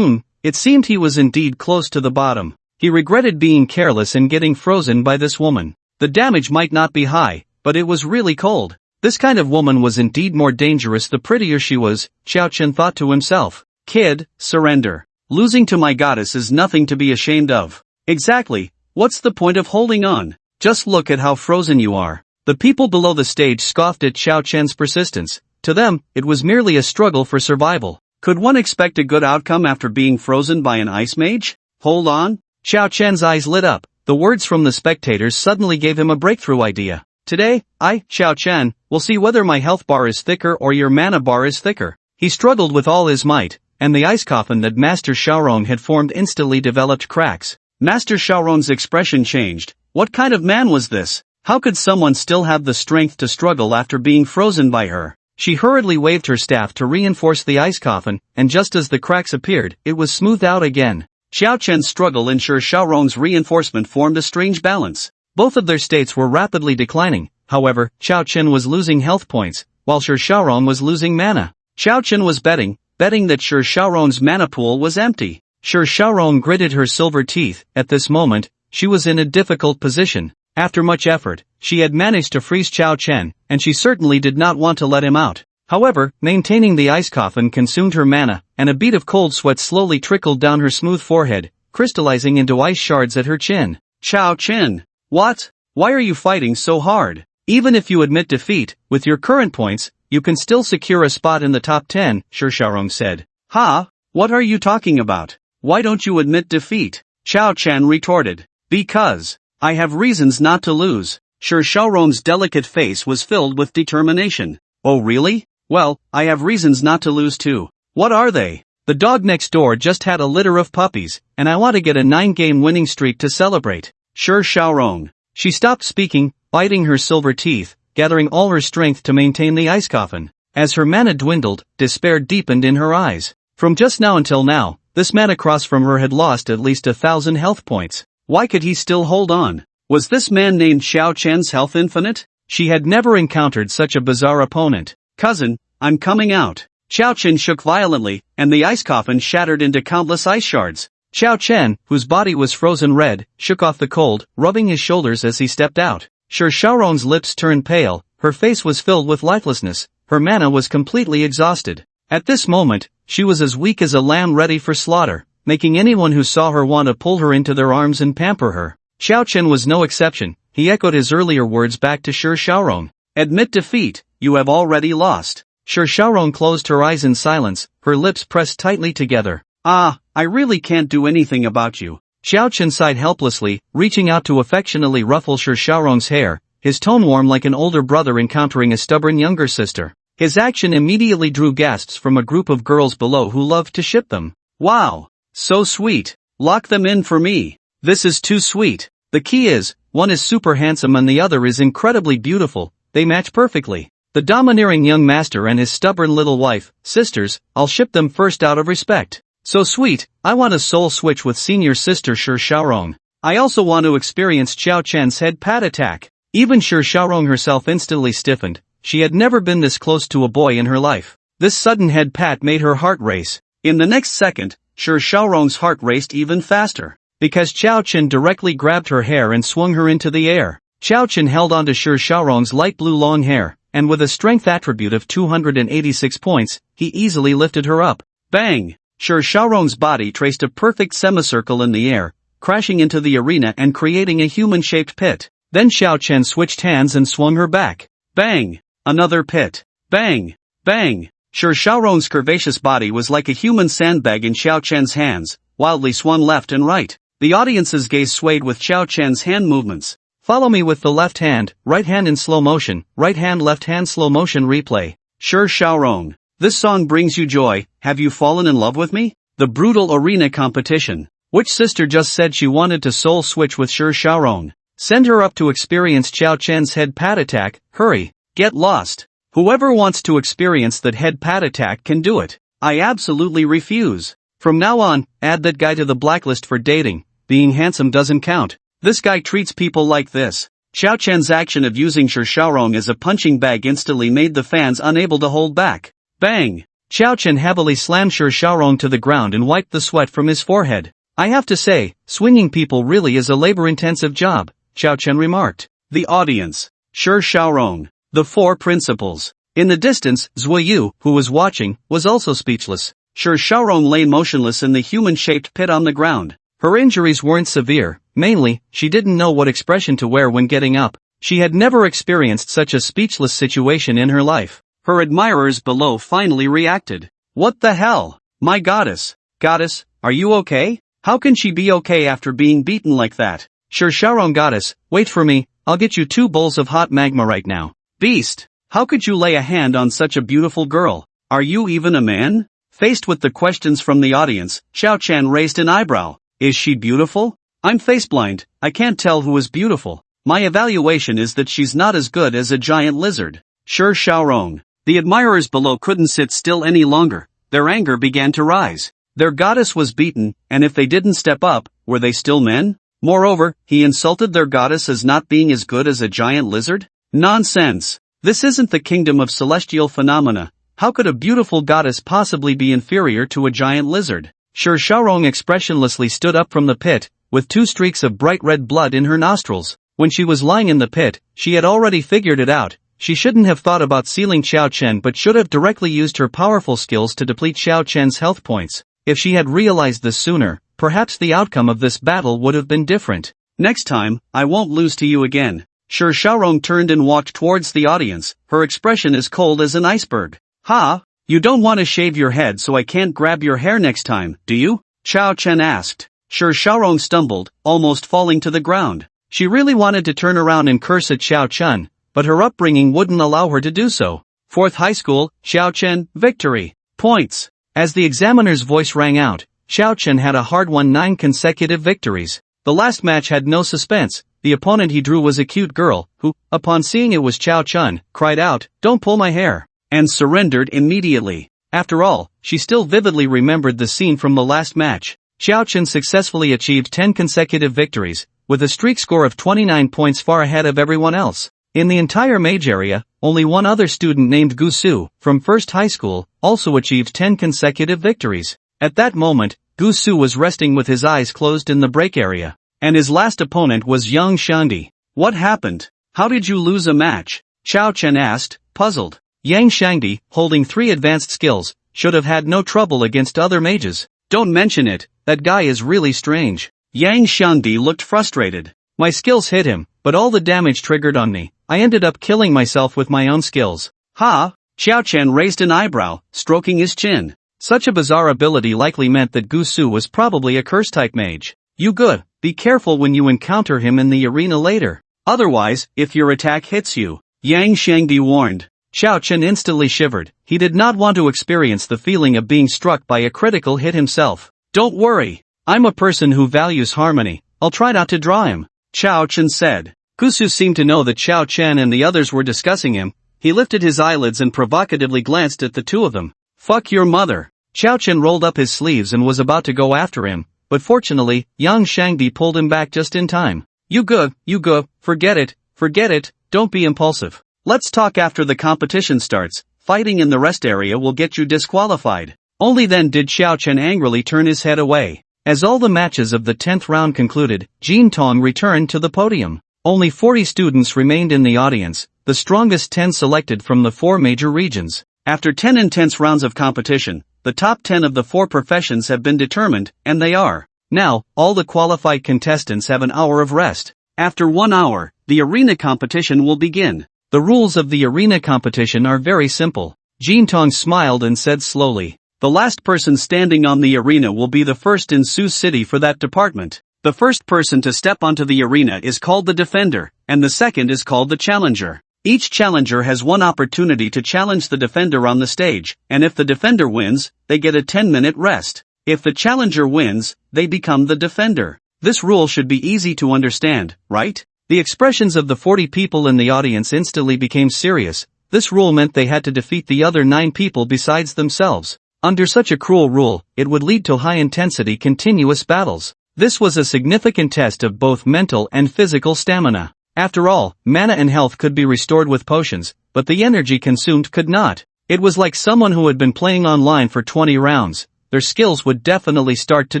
It seemed he was indeed close to the bottom. He regretted being careless and getting frozen by this woman. The damage might not be high, but it was really cold. This kind of woman was indeed more dangerous the prettier she was, Xiao Chen thought to himself. "Kid, surrender. Losing to my goddess is nothing to be ashamed of." "Exactly, what's the point of holding on? Just look at how frozen you are." The people below the stage scoffed at Xiao Chen's persistence. To them, it was merely a struggle for survival. Could one expect a good outcome after being frozen by an ice mage? "Hold on?" Xiao Chen's eyes lit up, The words from the spectators suddenly gave him a breakthrough idea. Today, I, Xiao Chen, will see whether my health bar is thicker or your mana bar is thicker. He struggled with all his might, and the ice coffin that Master Xiaorong had formed instantly developed cracks. Master Xiaorong's expression changed. What kind of man was this? How could someone still have the strength to struggle after being frozen by her? She hurriedly waved her staff to reinforce the ice coffin, and just as the cracks appeared, it was smoothed out again. Xiao Chen's struggle and Xiaorong's reinforcement formed a strange balance. Both of their states were rapidly declining. However, Xiao Chen was losing health points, while Xiaorong was losing mana. Xiao Chen was betting that Xiaorong's mana pool was empty. Xiaorong gritted her silver teeth. At this moment, she was in a difficult position. After much effort, she had managed to freeze Xiao Chen, and she certainly did not want to let him out. However, maintaining the ice coffin consumed her mana, and a bead of cold sweat slowly trickled down her smooth forehead, crystallizing into ice shards at her chin. Xiao Chen! What? Why are you fighting so hard? Even if you admit defeat, with your current points, you can still secure a spot in the top 10, Xiaorong said. Ha? What are you talking about? Why don't you admit defeat? Xiao Chen retorted. Because I have reasons not to lose. Xiaorong's delicate face was filled with determination. Oh really? Well, I have reasons not to lose too. What are they? The dog next door just had a litter of puppies, and I want to get a 9-game winning streak to celebrate. Xiaorong. She stopped speaking, biting her silver teeth, gathering all her strength to maintain the ice coffin. As her mana dwindled, despair deepened in her eyes. From just now until now, this man across from her had lost at least 1,000 health points. Why could he still hold on? Was this man named Xiao Chen's health infinite? She had never encountered such a bizarre opponent. Cousin, I'm coming out. Xiao Chen shook violently, and the ice coffin shattered into countless ice shards. Xiao Chen, whose body was frozen red, shook off the cold, rubbing his shoulders as he stepped out. Xiaorong's lips turned pale, her face was filled with lifelessness, her mana was completely exhausted. At this moment, she was as weak as a lamb ready for slaughter, making anyone who saw her want to pull her into their arms and pamper her. Xiao Chen was no exception. He echoed his earlier words back to Xiaorong. Admit defeat, you have already lost. Xiaorong closed her eyes in silence, her lips pressed tightly together. I really can't do anything about you. Xiao Chen sighed helplessly, reaching out to affectionately ruffle Xiaorong's hair, his tone warm like an older brother encountering a stubborn younger sister. His action immediately drew gasps from a group of girls below who loved to ship them. Wow! So sweet! Lock them in for me! This is too sweet! The key is, one is super handsome and the other is incredibly beautiful, they match perfectly. The domineering young master and his stubborn little wife, sisters, I'll ship them first out of respect. So sweet, I want a soul switch with senior sister Xiaorong. I also want to experience Xiao Chen's head pat attack. Even Xiaorong herself instantly stiffened. She had never been this close to a boy in her life. This sudden head pat made her heart race. In the next second, Xiaorong's heart raced even faster. Because Xiao Chen directly grabbed her hair and swung her into the air. Xiao Chen held onto Xiaorong's light blue long hair, and with a strength attribute of 286 points, he easily lifted her up. Bang! Xiaorong's body traced a perfect semicircle in the air, crashing into the arena and creating a human-shaped pit. Then Xiao Chen switched hands and swung her back. Bang! Another pit. Bang! Bang! Xiaorong's curvaceous body was like a human sandbag in Xiao Chen's hands, wildly swung left and right. The audience's gaze swayed with Xiao Chen's hand movements. Follow me with the left hand, right hand in slow motion, right hand left hand slow motion replay. Xiaorong. This song brings you joy. Have you fallen in love with me? The brutal arena competition. Which sister just said she wanted to soul switch with Xiaorong? Send her up to experience Xiao Chen's head pat attack. Hurry. Get lost. Whoever wants to experience that head pat attack can do it. I absolutely refuse. From now on, add that guy to the blacklist for dating. Being handsome doesn't count. This guy treats people like this. Xiao Chen's action of using Xiaorong as a punching bag instantly made the fans unable to hold back. Bang! Xiao Chen heavily slammed Xiaorong to the ground and wiped the sweat from his forehead. I have to say, swinging people really is a labor-intensive job, Xiao Chen remarked. The audience. Xiaorong. The four principals. In the distance, Zuoyu, who was watching, was also speechless. Xiaorong lay motionless in the human-shaped pit on the ground. Her injuries weren't severe, mainly, she didn't know what expression to wear when getting up. She had never experienced such a speechless situation in her life. Her admirers below finally reacted. What the hell? My goddess. Goddess, are you okay? How can she be okay after being beaten like that? Sure, Shaorong goddess, wait for me, I'll get you 2 bowls of hot magma right now. Beast, how could you lay a hand on such a beautiful girl? Are you even a man? Faced with the questions from the audience, Xiao Chen raised an eyebrow. Is she beautiful? I'm faceblind, I can't tell who is beautiful. My evaluation is that she's not as good as a giant lizard. Sure, Shaorong. The admirers below couldn't sit still any longer. Their anger began to rise. Their goddess was beaten, and if they didn't step up, were they still men? Moreover, he insulted their goddess as not being as good as a giant lizard? Nonsense. This isn't the kingdom of celestial phenomena. How could a beautiful goddess possibly be inferior to a giant lizard? Sure, Shaorong expressionlessly stood up from the pit, with 2 streaks of bright red blood in her nostrils. When she was lying in the pit, she had already figured it out. She shouldn't have thought about sealing Xiao Chen but should have directly used her powerful skills to deplete Xiao Chen's health points. If she had realized this sooner, perhaps the outcome of this battle would have been different. Next time, I won't lose to you again. Sure, Shaorong turned and walked towards the audience, her expression as cold as an iceberg. Ha! You don't want to shave your head so I can't grab your hair next time, do you? Xiao Chen asked. Sure, Shaorong stumbled, almost falling to the ground. She really wanted to turn around and curse at Xiao Chen, but her upbringing wouldn't allow her to do so. 4th high school, Xiao Chen, victory. Points. As the examiner's voice rang out, Xiao Chen had a hard-won 9 consecutive victories. The last match had no suspense. The opponent he drew was a cute girl, who, upon seeing it was Xiao Chen, cried out, "Don't pull my hair," and surrendered immediately. After all, she still vividly remembered the scene from the last match. Xiao Chen successfully achieved 10 consecutive victories, with a streak score of 29 points far ahead of everyone else. In the entire Mage area, only one other student named Gu Su, from 1st high school, also achieved 10 consecutive victories. At that moment, Gu Su was resting with his eyes closed in the break area. And his last opponent was Yang Shangdi. What happened? How did you lose a match? Xiao Chen asked, puzzled. Yang Shangdi, holding 3 advanced skills, should have had no trouble against other mages. Don't mention it, that guy is really strange. Yang Shangdi looked frustrated. My skills hit him, but all the damage triggered on me. I ended up killing myself with my own skills. Ha! Xiao Chen raised an eyebrow, stroking his chin. Such a bizarre ability likely meant that Gu Su was probably a curse-type mage. You good, be careful when you encounter him in the arena later. Otherwise, if your attack hits you, Yang Shangdi warned. Xiao Chen instantly shivered. He did not want to experience the feeling of being struck by a critical hit himself. Don't worry. I'm a person who values harmony. I'll try not to draw him. Xiao Chen said. Gu Su seemed to know that Xiao Chen and the others were discussing him. He lifted his eyelids and provocatively glanced at the 2 of them. Fuck your mother. Xiao Chen rolled up his sleeves and was about to go after him, but fortunately, Yang Shangdi pulled him back just in time. You go, forget it, don't be impulsive. Let's talk after the competition starts. Fighting in the rest area will get you disqualified. Only then did Xiao Chen angrily turn his head away. As all the matches of the 10th round concluded, Jin Tong returned to the podium. Only 40 students remained in the audience, the strongest 10 selected from the 4 major regions. After 10 intense rounds of competition, the top 10 of the 4 professions have been determined, and they are. Now, all the qualified contestants have an hour of rest. After 1 hour, the arena competition will begin. The rules of the arena competition are very simple. Jin Tong smiled and said slowly, the last person standing on the arena will be the first in Sioux City for that department. The first person to step onto the arena is called the defender, and the second is called the challenger. Each challenger has 1 opportunity to challenge the defender on the stage, and if the defender wins, they get a 10-minute rest. If the challenger wins, they become the defender. This rule should be easy to understand, right? The expressions of the 40 people in the audience instantly became serious. This rule meant they had to defeat the other 9 people besides themselves. Under such a cruel rule, it would lead to high-intensity continuous battles. This was a significant test of both mental and physical stamina. After all, mana and health could be restored with potions, but the energy consumed could not. It was like someone who had been playing online for 20 rounds. Their skills would definitely start to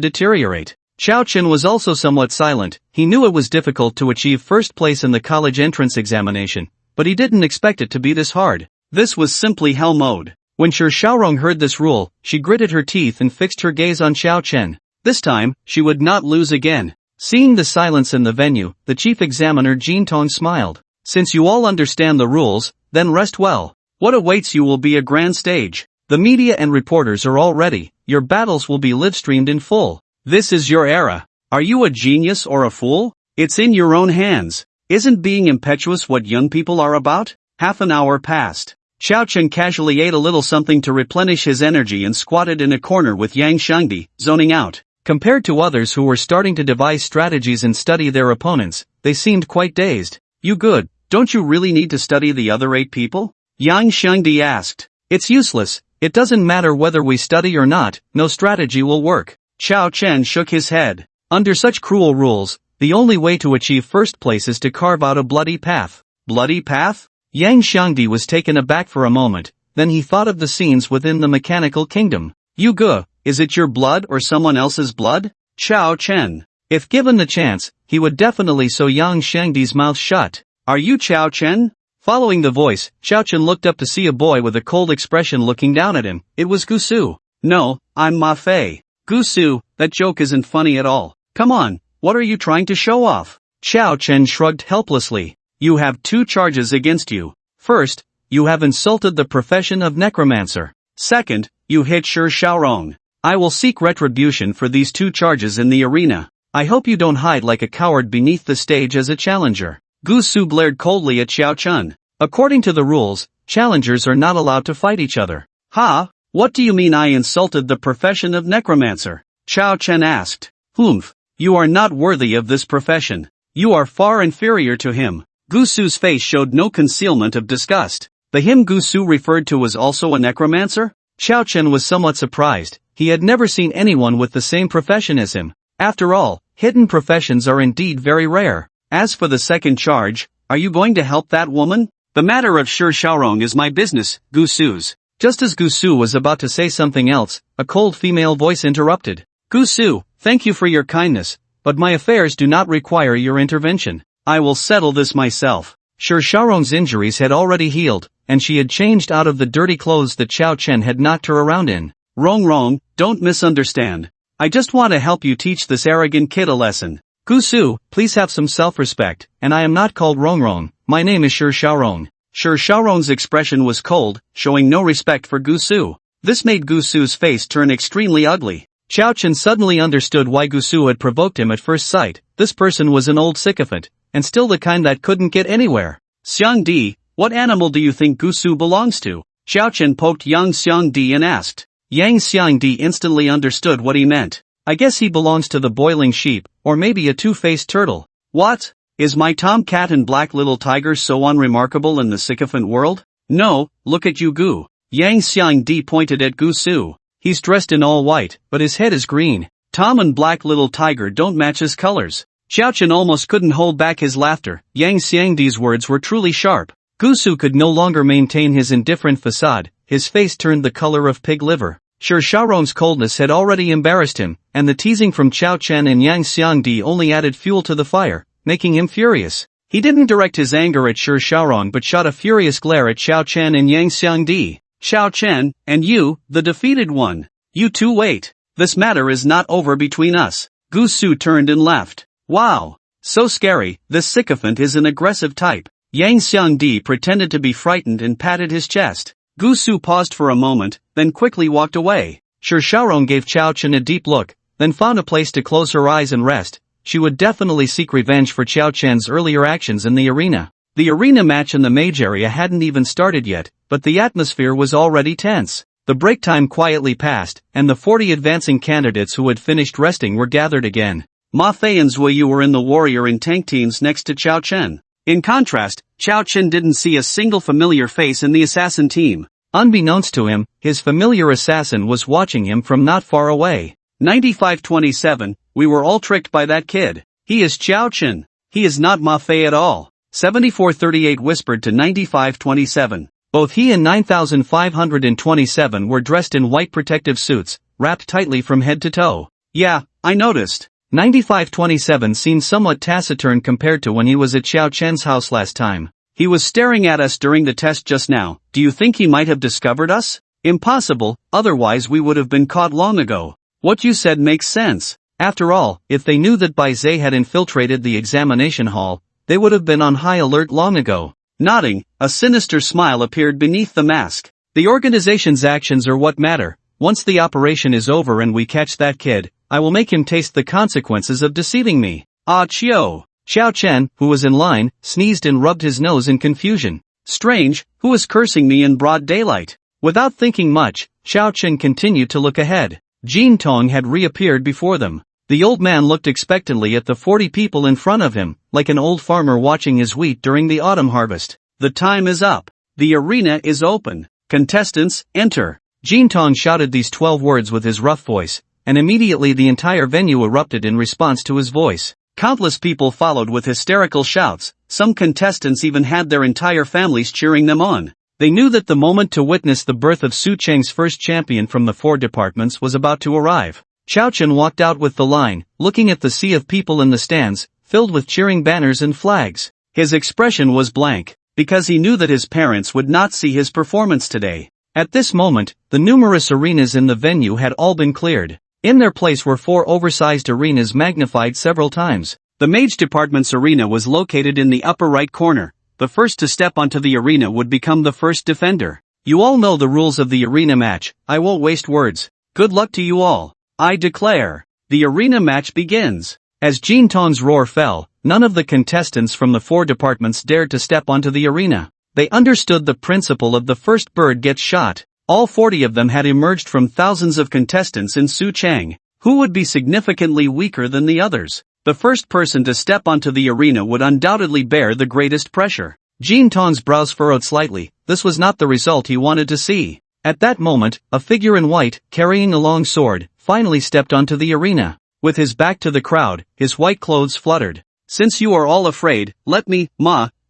deteriorate. Xiao Chen was also somewhat silent. He knew it was difficult to achieve first place in the college entrance examination, but he didn't expect it to be this hard. This was simply hell mode. When Sher Xiaorong heard this rule, she gritted her teeth and fixed her gaze on Xiao Chen. This time, she would not lose again. Seeing the silence in the venue, the chief examiner Jin Tong smiled. Since you all understand the rules, then rest well. What awaits you will be a grand stage. The media and reporters are all ready. Your battles will be live-streamed in full. This is your era. Are you a genius or a fool? It's in your own hands. Isn't being impetuous what young people are about? Half an hour passed. Xiao Chen casually ate a little something to replenish his energy and squatted in a corner with Yang Xiangdi, zoning out. Compared to others who were starting to devise strategies and study their opponents, they seemed quite dazed. You good, don't you really need to study the other 8 people? Yang Xiangdi asked. It's useless, it doesn't matter whether we study or not, no strategy will work. Xiao Chen shook his head. Under such cruel rules, the only way to achieve first place is to carve out a bloody path. Bloody path? Yang Xiangdi was taken aback for a moment, then he thought of the scenes within the mechanical kingdom. Yu Ge, is it your blood or someone else's blood? Xiao Chen. If given the chance, he would definitely sew Yang Xiangdi's mouth shut. Are you Xiao Chen? Following the voice, Xiao Chen looked up to see a boy with a cold expression looking down at him. It was Gusu. No, I'm Ma Fei. Gusu, that joke isn't funny at all. Come on, what are you trying to show off? Xiao Chen shrugged helplessly. You have 2 charges against you. First, you have insulted the profession of necromancer. Second, you hit Shi Xiaorong. I will seek retribution for these 2 charges in the arena. I hope you don't hide like a coward beneath the stage as a challenger. Gusu glared coldly at Xiao Chen. According to the rules, challengers are not allowed to fight each other. Ha? What do you mean I insulted the profession of necromancer? Xiao Chen asked. Humph. You are not worthy of this profession. You are far inferior to him. Gusu's face showed no concealment of disgust. The him Gusu referred to was also a necromancer? Xiao Chen was somewhat surprised. He had never seen anyone with the same profession as him. After all, hidden professions are indeed very rare. As for the second charge, are you going to help that woman? The matter of Shi Xiaorong is my business, Gusu's. Just as Gusu was about to say something else, a cold female voice interrupted. Gusu, thank you for your kindness, but my affairs do not require your intervention. I will settle this myself. Shi Xiaorong's injuries had already healed, and she had changed out of the dirty clothes that Xiao Chen had knocked her around in. Wrong, don't misunderstand. I just want to help you teach this arrogant kid a lesson. Gusu, please have some self-respect, and I am not called Rongrong, my name is Shi Xiaorong. Shi Xiaorong's expression was cold, showing no respect for Gusu. This made Gusu's face turn extremely ugly. Xiao Chen suddenly understood why Gusu had provoked him at first sight. This person was an old sycophant, and still the kind that couldn't get anywhere. Xiangdi, what animal do you think Gusu belongs to? Xiao Chen poked Yang Xiangdi and asked. Yang Xiangdi instantly understood what he meant. I guess he belongs to the boiling sheep, or maybe a 2-faced turtle. What? Is my tomcat and black little tiger so unremarkable in the sycophant world? No, look at Yu Gu. Yang Xiangdi pointed at Gusu. He's dressed in all white, but his head is green. Tom and black little tiger don't match his colors. Xiao Chen almost couldn't hold back his laughter. Yang Xiangdi's words were truly sharp. Gusu could no longer maintain his indifferent facade. His face turned the color of pig liver. Shi Xiaorong's coldness had already embarrassed him, and the teasing from Xiao Chen and Yang Xiangdi only added fuel to the fire, making him furious. He didn't direct his anger at Shi Xiaorong but shot a furious glare at Xiao Chen and Yang Xiangdi. Xiao Chen, and you, the defeated one. You two wait. This matter is not over between us. Gusu turned and left. Wow. So scary, this sycophant is an aggressive type. Yang Xiangdi pretended to be frightened and patted his chest. Gusu paused for a moment, then quickly walked away. Shi Xiaorong gave Xiao Chen a deep look, then found a place to close her eyes and rest. She would definitely seek revenge for Xiao Chen's earlier actions in the arena. The arena match in the Mage area hadn't even started yet, but the atmosphere was already tense. The break time quietly passed, and the 40 advancing candidates who had finished resting were gathered again. Ma Fei and Zui Yu were in the warrior and tank teams next to Xiao Chen. In contrast, Xiao Chen didn't see a single familiar face in the assassin team. Unbeknownst to him, his familiar assassin was watching him from not far away. 9527, we were all tricked by that kid. He is Xiao Chen. He is not Ma Fei at all. 7438 whispered to 9527. Both he and 9527 were dressed in white protective suits, wrapped tightly from head to toe. Yeah, I noticed. 9527 seemed somewhat taciturn compared to when he was at Xiao Chen's house last time. He was staring at us during the test just now. Do you think he might have discovered us? Impossible, otherwise we would have been caught long ago. What you said makes sense. After all, if they knew that Bai Zhe had infiltrated the examination hall, they would have been on high alert long ago. Nodding, a sinister smile appeared beneath the mask. The organization's actions are what matter. Once the operation is over and we catch that kid, I will make him taste the consequences of deceiving me. Ah Chio. Xiao Chen, who was in line, sneezed and rubbed his nose in confusion. Strange, who is cursing me in broad daylight? Without thinking much, Xiao Chen continued to look ahead. Jin Tong had reappeared before them. The old man looked expectantly at the 40 people in front of him, like an old farmer watching his wheat during the autumn harvest. The time is up. The arena is open. Contestants, enter. Jin Tong shouted these 12 words with his rough voice, and immediately the entire venue erupted in response to his voice. Countless people followed with hysterical shouts. Some contestants even had their entire families cheering them on. They knew that the moment to witness the birth of Su Cheng's first champion from the 4 departments was about to arrive. Xiao Chen walked out with the line, looking at the sea of people in the stands, filled with cheering banners and flags. His expression was blank, because he knew that his parents would not see his performance today. At this moment, the numerous arenas in the venue had all been cleared. In their place were 4 oversized arenas magnified several times. The Mage Department's arena was located in the upper right corner. The first to step onto the arena would become the first defender. You all know the rules of the arena match. I won't waste words. Good luck to you all. I declare, the arena match begins. As Jin Tong's roar fell, none of the contestants from the 4 departments dared to step onto the arena. They understood the principle of the first bird gets shot. All 40 of them had emerged from thousands of contestants in Su Cheng, who would be significantly weaker than the others. The first person to step onto the arena would undoubtedly bear the greatest pressure. Jin Tong's brows furrowed slightly. This was not the result he wanted to see. At that moment, a figure in white, carrying a long sword, finally stepped onto the arena. With his back to the crowd, his white clothes fluttered. Since you are all afraid, let me,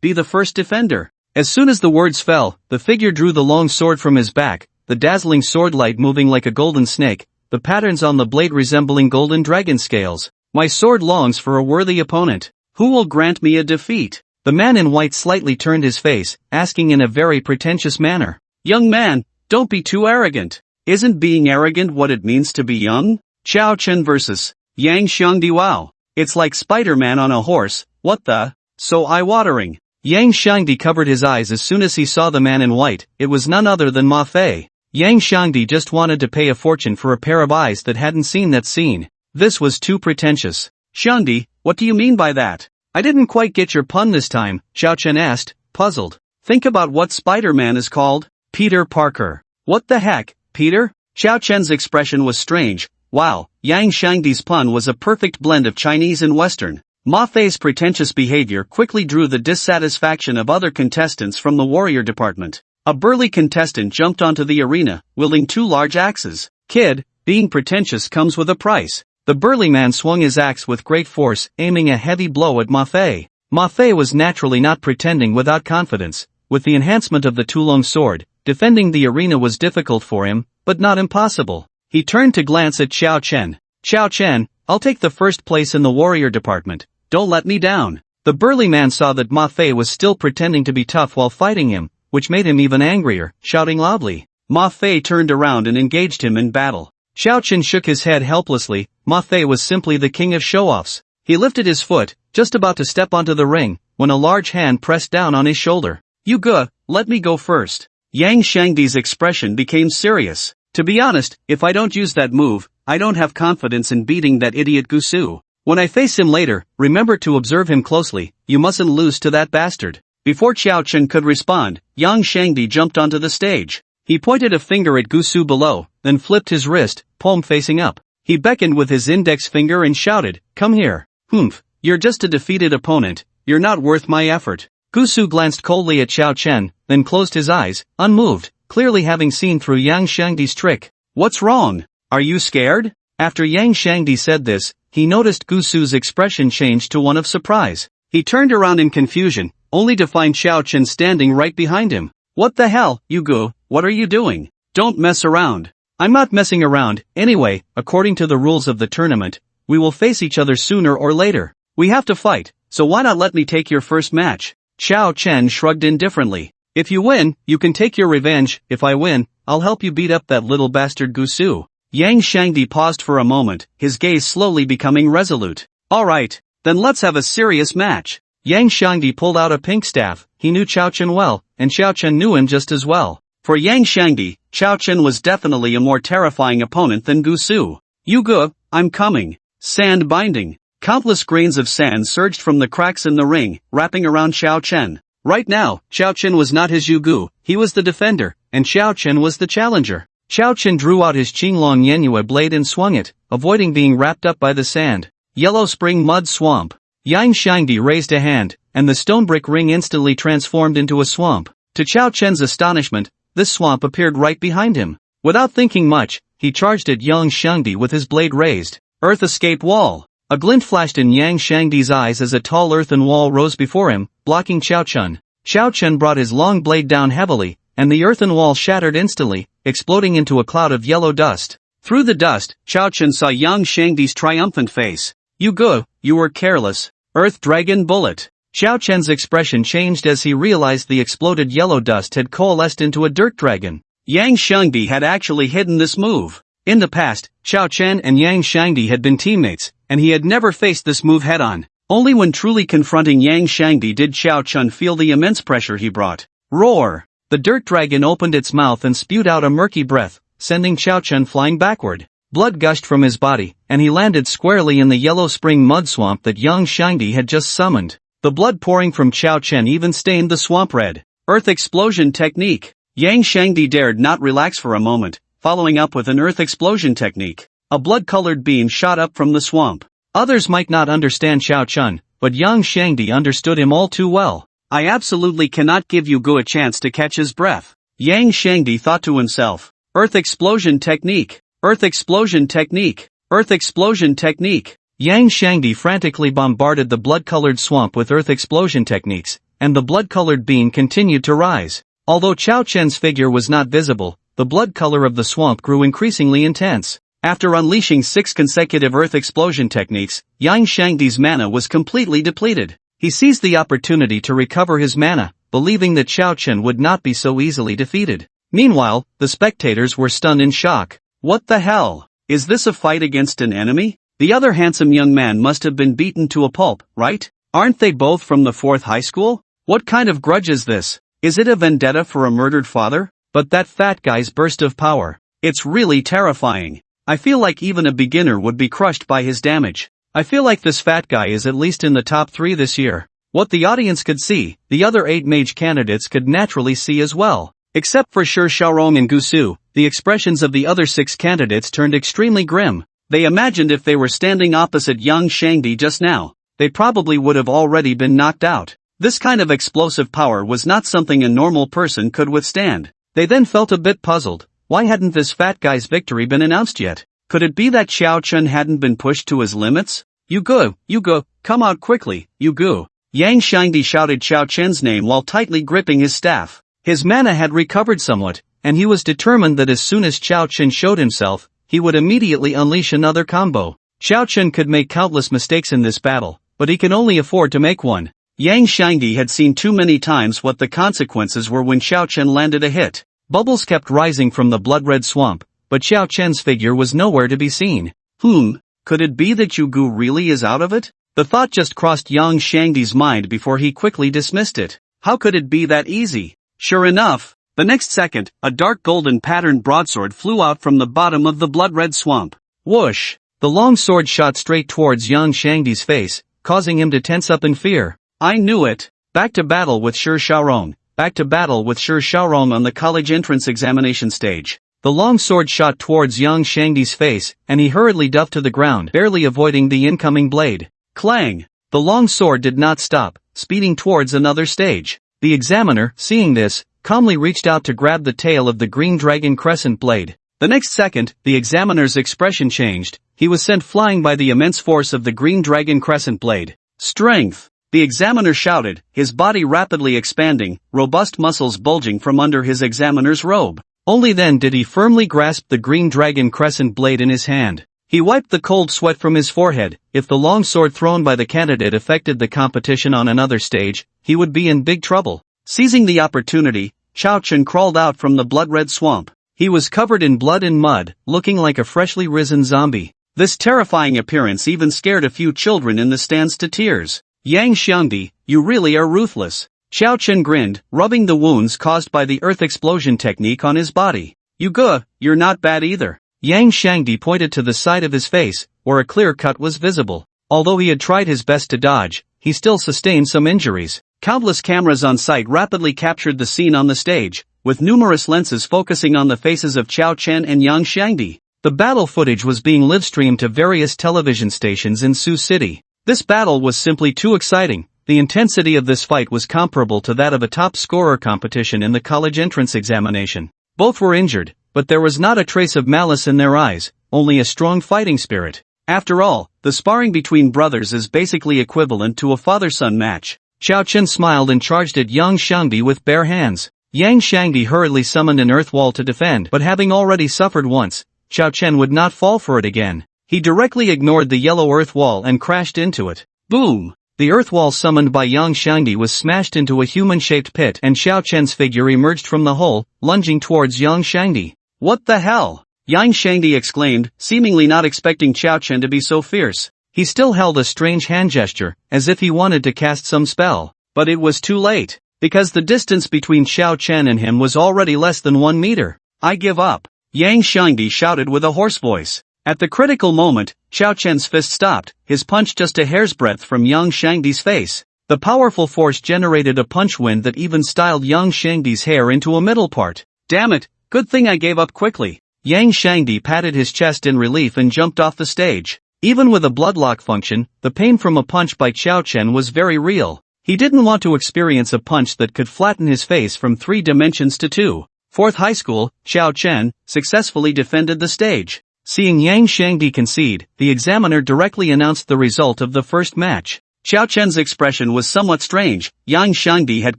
be the first defender. As soon as the words fell, the figure drew the long sword from his back, the dazzling sword light moving like a golden snake, the patterns on the blade resembling golden dragon scales. My sword longs for a worthy opponent. Who will grant me a defeat? The man in white slightly turned his face, asking in a very pretentious manner. Young man, don't be too arrogant. Isn't being arrogant what it means to be young? Xiao Chen vs. Yang Xiangdi. Wow. It's like Spider-Man on a horse. What the? So eye-watering. Yang Xiangdi covered his eyes as soon as he saw the man in white. It was none other than Ma Fei. Yang Xiangdi just wanted to pay a fortune for a pair of eyes that hadn't seen that scene. This was too pretentious. Xiangdi, what do you mean by that? I didn't quite get your pun this time, Xiao Chen asked, puzzled. Think about what Spider-Man is called. Peter Parker. What the heck, Peter? Xiao Chen's expression was strange. Wow, Yang Xiangdi's pun was a perfect blend of Chinese and Western. Ma Fei's pretentious behavior quickly drew the dissatisfaction of other contestants from the warrior department. A burly contestant jumped onto the arena, wielding 2 large axes. Kid, being pretentious comes with a price. The burly man swung his axe with great force, aiming a heavy blow at Ma Fei. Ma Fei was naturally not pretending without confidence. With the enhancement of the Tulong sword, defending the arena was difficult for him, but not impossible. He turned to glance at Xiao Chen. Xiao Chen, I'll take the first place in the warrior department. Don't let me down. The burly man saw that Ma Fei was still pretending to be tough while fighting him, which made him even angrier, shouting loudly. Ma Fei turned around and engaged him in battle. Xiao Chen shook his head helplessly. Ma Fei was simply the king of show-offs. He lifted his foot, just about to step onto the ring, when a large hand pressed down on his shoulder. You go, let me go first. Yang Xiangdi's expression became serious. To be honest, if I don't use that move, I don't have confidence in beating that idiot Gusu. When I face him later, remember to observe him closely. You mustn't lose to that bastard. Before Xiao Chen could respond, Yang Xiangdi jumped onto the stage. He pointed a finger at Gusu below, then flipped his wrist, palm facing up. He beckoned with his index finger and shouted, "Come here." "Humph, you're just a defeated opponent. You're not worth my effort." Gusu glanced coldly at Xiao Chen, then closed his eyes, unmoved, clearly having seen through Yang Xiangdi's trick. "What's wrong? Are you scared?" After Yang Xiangdi said this, he noticed Gusu's expression changed to one of surprise. He turned around in confusion, only to find Xiao Chen standing right behind him. "What the hell, you Gu, what are you doing? Don't mess around." "I'm not messing around. Anyway, according to the rules of the tournament, we will face each other sooner or later. We have to fight, so why not let me take your first match?" Xiao Chen shrugged indifferently. "If you win, you can take your revenge. If I win, I'll help you beat up that little bastard Gusu." Yang Xiangdi paused for a moment, his gaze slowly becoming resolute. "Alright, then let's have a serious match." Yang Xiangdi pulled out a pink staff. He knew Xiao Chen well, and Xiao Chen knew him just as well. For Yang Xiangdi, Xiao Chen was definitely a more terrifying opponent than Gusu. "You Gu, I'm coming." Sand binding. Countless grains of sand surged from the cracks in the ring, wrapping around Xiao Chen. Right now, Xiao Chen was not his Yugu, he was the defender, and Xiao Chen was the challenger. Xiao Chen drew out his Qinglong Yanhua blade and swung it, avoiding being wrapped up by the sand. Yellow Spring Mud Swamp. Yang Shangdi raised a hand, and the stone brick ring instantly transformed into a swamp. To Xiao Chen's astonishment, this swamp appeared right behind him. Without thinking much, he charged at Yang Shangdi with his blade raised. Earth Escape Wall. A glint flashed in Yang Shangdi's eyes as a tall earthen wall rose before him, blocking Xiao Chen. Xiao Chen brought his long blade down heavily, and the earthen wall shattered instantly, exploding into a cloud of yellow dust. Through the dust, Xiao Chen saw Yang Shangdi's triumphant face. "You go, you were careless." Earth Dragon Bullet. Xiao Chen's expression changed as he realized the exploded yellow dust had coalesced into a dirt dragon. Yang Shangdi had actually hidden this move. In the past, Xiao Chen and Yang Shangdi had been teammates, and he had never faced this move head-on. Only when truly confronting Yang Shangdi did Xiao Chen feel the immense pressure he brought. Roar! The dirt dragon opened its mouth and spewed out a murky breath, sending Xiao Chen flying backward. Blood gushed from his body, and he landed squarely in the yellow spring mud swamp that Yang Shangdi had just summoned. The blood pouring from Xiao Chen even stained the swamp red. Earth Explosion Technique. Yang Shangdi dared not relax for a moment, following up with an earth explosion technique. A blood-colored beam shot up from the swamp. Others might not understand Xiao Chen, but Yang Shangdi understood him all too well. I absolutely cannot give Yugu a chance to catch his breath. Yang Shangdi thought to himself. Earth Explosion Technique. Earth Explosion Technique. Earth Explosion Technique. Yang Shangdi frantically bombarded the blood-colored swamp with earth explosion techniques, and the blood-colored beam continued to rise. Although Xiao Chen's figure was not visible, the blood color of the swamp grew increasingly intense. After unleashing 6 consecutive earth explosion techniques, Yang Shangdi's mana was completely depleted. He seized the opportunity to recover his mana, believing that Xiao Chen would not be so easily defeated. Meanwhile, the spectators were stunned in shock. What the hell? Is this a fight against an enemy? The other handsome young man must have been beaten to a pulp, right? Aren't they both from the 4th high school? What kind of grudge is this? Is it a vendetta for a murdered father? But that fat guy's burst of power. It's really terrifying. I feel like even a beginner would be crushed by his damage. I feel like this fat guy is at least in the top 3 this year. What the audience could see, the other 8 mage candidates could naturally see as well. Except for Shi Xiaorong and Gusu, the expressions of the other 6 candidates turned extremely grim. They imagined if they were standing opposite Yang Shangdi just now, they probably would have already been knocked out. This kind of explosive power was not something a normal person could withstand. They then felt a bit puzzled. Why hadn't this fat guy's victory been announced yet? Could it be that Xiao Chen hadn't been pushed to his limits? Yugu, come out quickly, Yugu. Yang Shangdi shouted Xiao Chen's name while tightly gripping his staff. His mana had recovered somewhat, and he was determined that as soon as Xiao Chen showed himself, he would immediately unleash another combo. Xiao Chen could make countless mistakes in this battle, but he can only afford to make one. Yang Shangdi had seen too many times what the consequences were when Xiao Chen landed a hit. Bubbles kept rising from the blood-red swamp, but Xiao Chen's figure was nowhere to be seen. Could it be that Yugu really is out of it? The thought just crossed Yang Shangdi's mind before he quickly dismissed it. How could it be that easy? Sure enough, the next second, a dark golden patterned broadsword flew out from the bottom of the blood-red swamp. Whoosh! The long sword shot straight towards Yang Shangdi's face, causing him to tense up in fear. I knew it! Back to battle with Shi Xiaorong. Back to battle with Shi Xiaorong on the college entrance examination stage. The long sword shot towards Yang Shangdi's face, and he hurriedly dove to the ground, barely avoiding the incoming blade. Clang! The long sword did not stop, speeding towards another stage. The examiner, seeing this, calmly reached out to grab the tail of the green dragon crescent blade. The next second, the examiner's expression changed. He was sent flying by the immense force of the green dragon crescent blade. Strength! The examiner shouted, his body rapidly expanding, robust muscles bulging from under his examiner's robe. Only then did he firmly grasp the green dragon crescent blade in his hand. He wiped the cold sweat from his forehead. If the long sword thrown by the candidate affected the competition on another stage, he would be in big trouble. Seizing the opportunity, Xiao Chen crawled out from the blood-red swamp. He was covered in blood and mud, looking like a freshly risen zombie. This terrifying appearance even scared a few children in the stands to tears. Yang Shangdi, you really are ruthless. Xiao Chen grinned, rubbing the wounds caused by the earth explosion technique on his body. Yugu, you're not bad either. Yang Shangdi pointed to the side of his face, where a clear cut was visible. Although he had tried his best to dodge, he still sustained some injuries. Countless cameras on site rapidly captured the scene on the stage, with numerous lenses focusing on the faces of Chao Chen and Yang Shangdi. The battle footage was being live-streamed to various television stations in Sioux City. This battle was simply too exciting. The intensity of this fight was comparable to that of a top scorer competition in the college entrance examination. Both were injured, but there was not a trace of malice in their eyes, only a strong fighting spirit. After all, the sparring between brothers is basically equivalent to a father-son match. Chao Chen smiled and charged at Yang Shangdi with bare hands. Yang Shangdi hurriedly summoned an earth wall to defend, but having already suffered once, Chao Chen would not fall for it again. He directly ignored the yellow earth wall and crashed into it. Boom! The earth wall summoned by Yang Shangdi was smashed into a human-shaped pit and Chao Chen's figure emerged from the hole, lunging towards Yang Shangdi. What the hell? Yang Shangdi exclaimed, seemingly not expecting Chao Chen to be so fierce. He still held a strange hand gesture, as if he wanted to cast some spell. But it was too late, because the distance between Chao Chen and him was already less than 1 meter. I give up. Yang Shangdi shouted with a hoarse voice. At the critical moment, Chao Chen's fist stopped, his punch just a hair's breadth from Yang Shangdi's face. The powerful force generated a punch wind that even styled Yang Shangdi's hair into a middle part. Damn it, good thing I gave up quickly. Yang Shangdi patted his chest in relief and jumped off the stage. Even with a bloodlock function, the pain from a punch by Chao Chen was very real. He didn't want to experience a punch that could flatten his face from 3 dimensions to 2. Fourth high school, Chao Chen successfully defended the stage. Seeing Yang Shangdi concede, the examiner directly announced the result of the first match. Chao Chen's expression was somewhat strange. Yang Shangdi had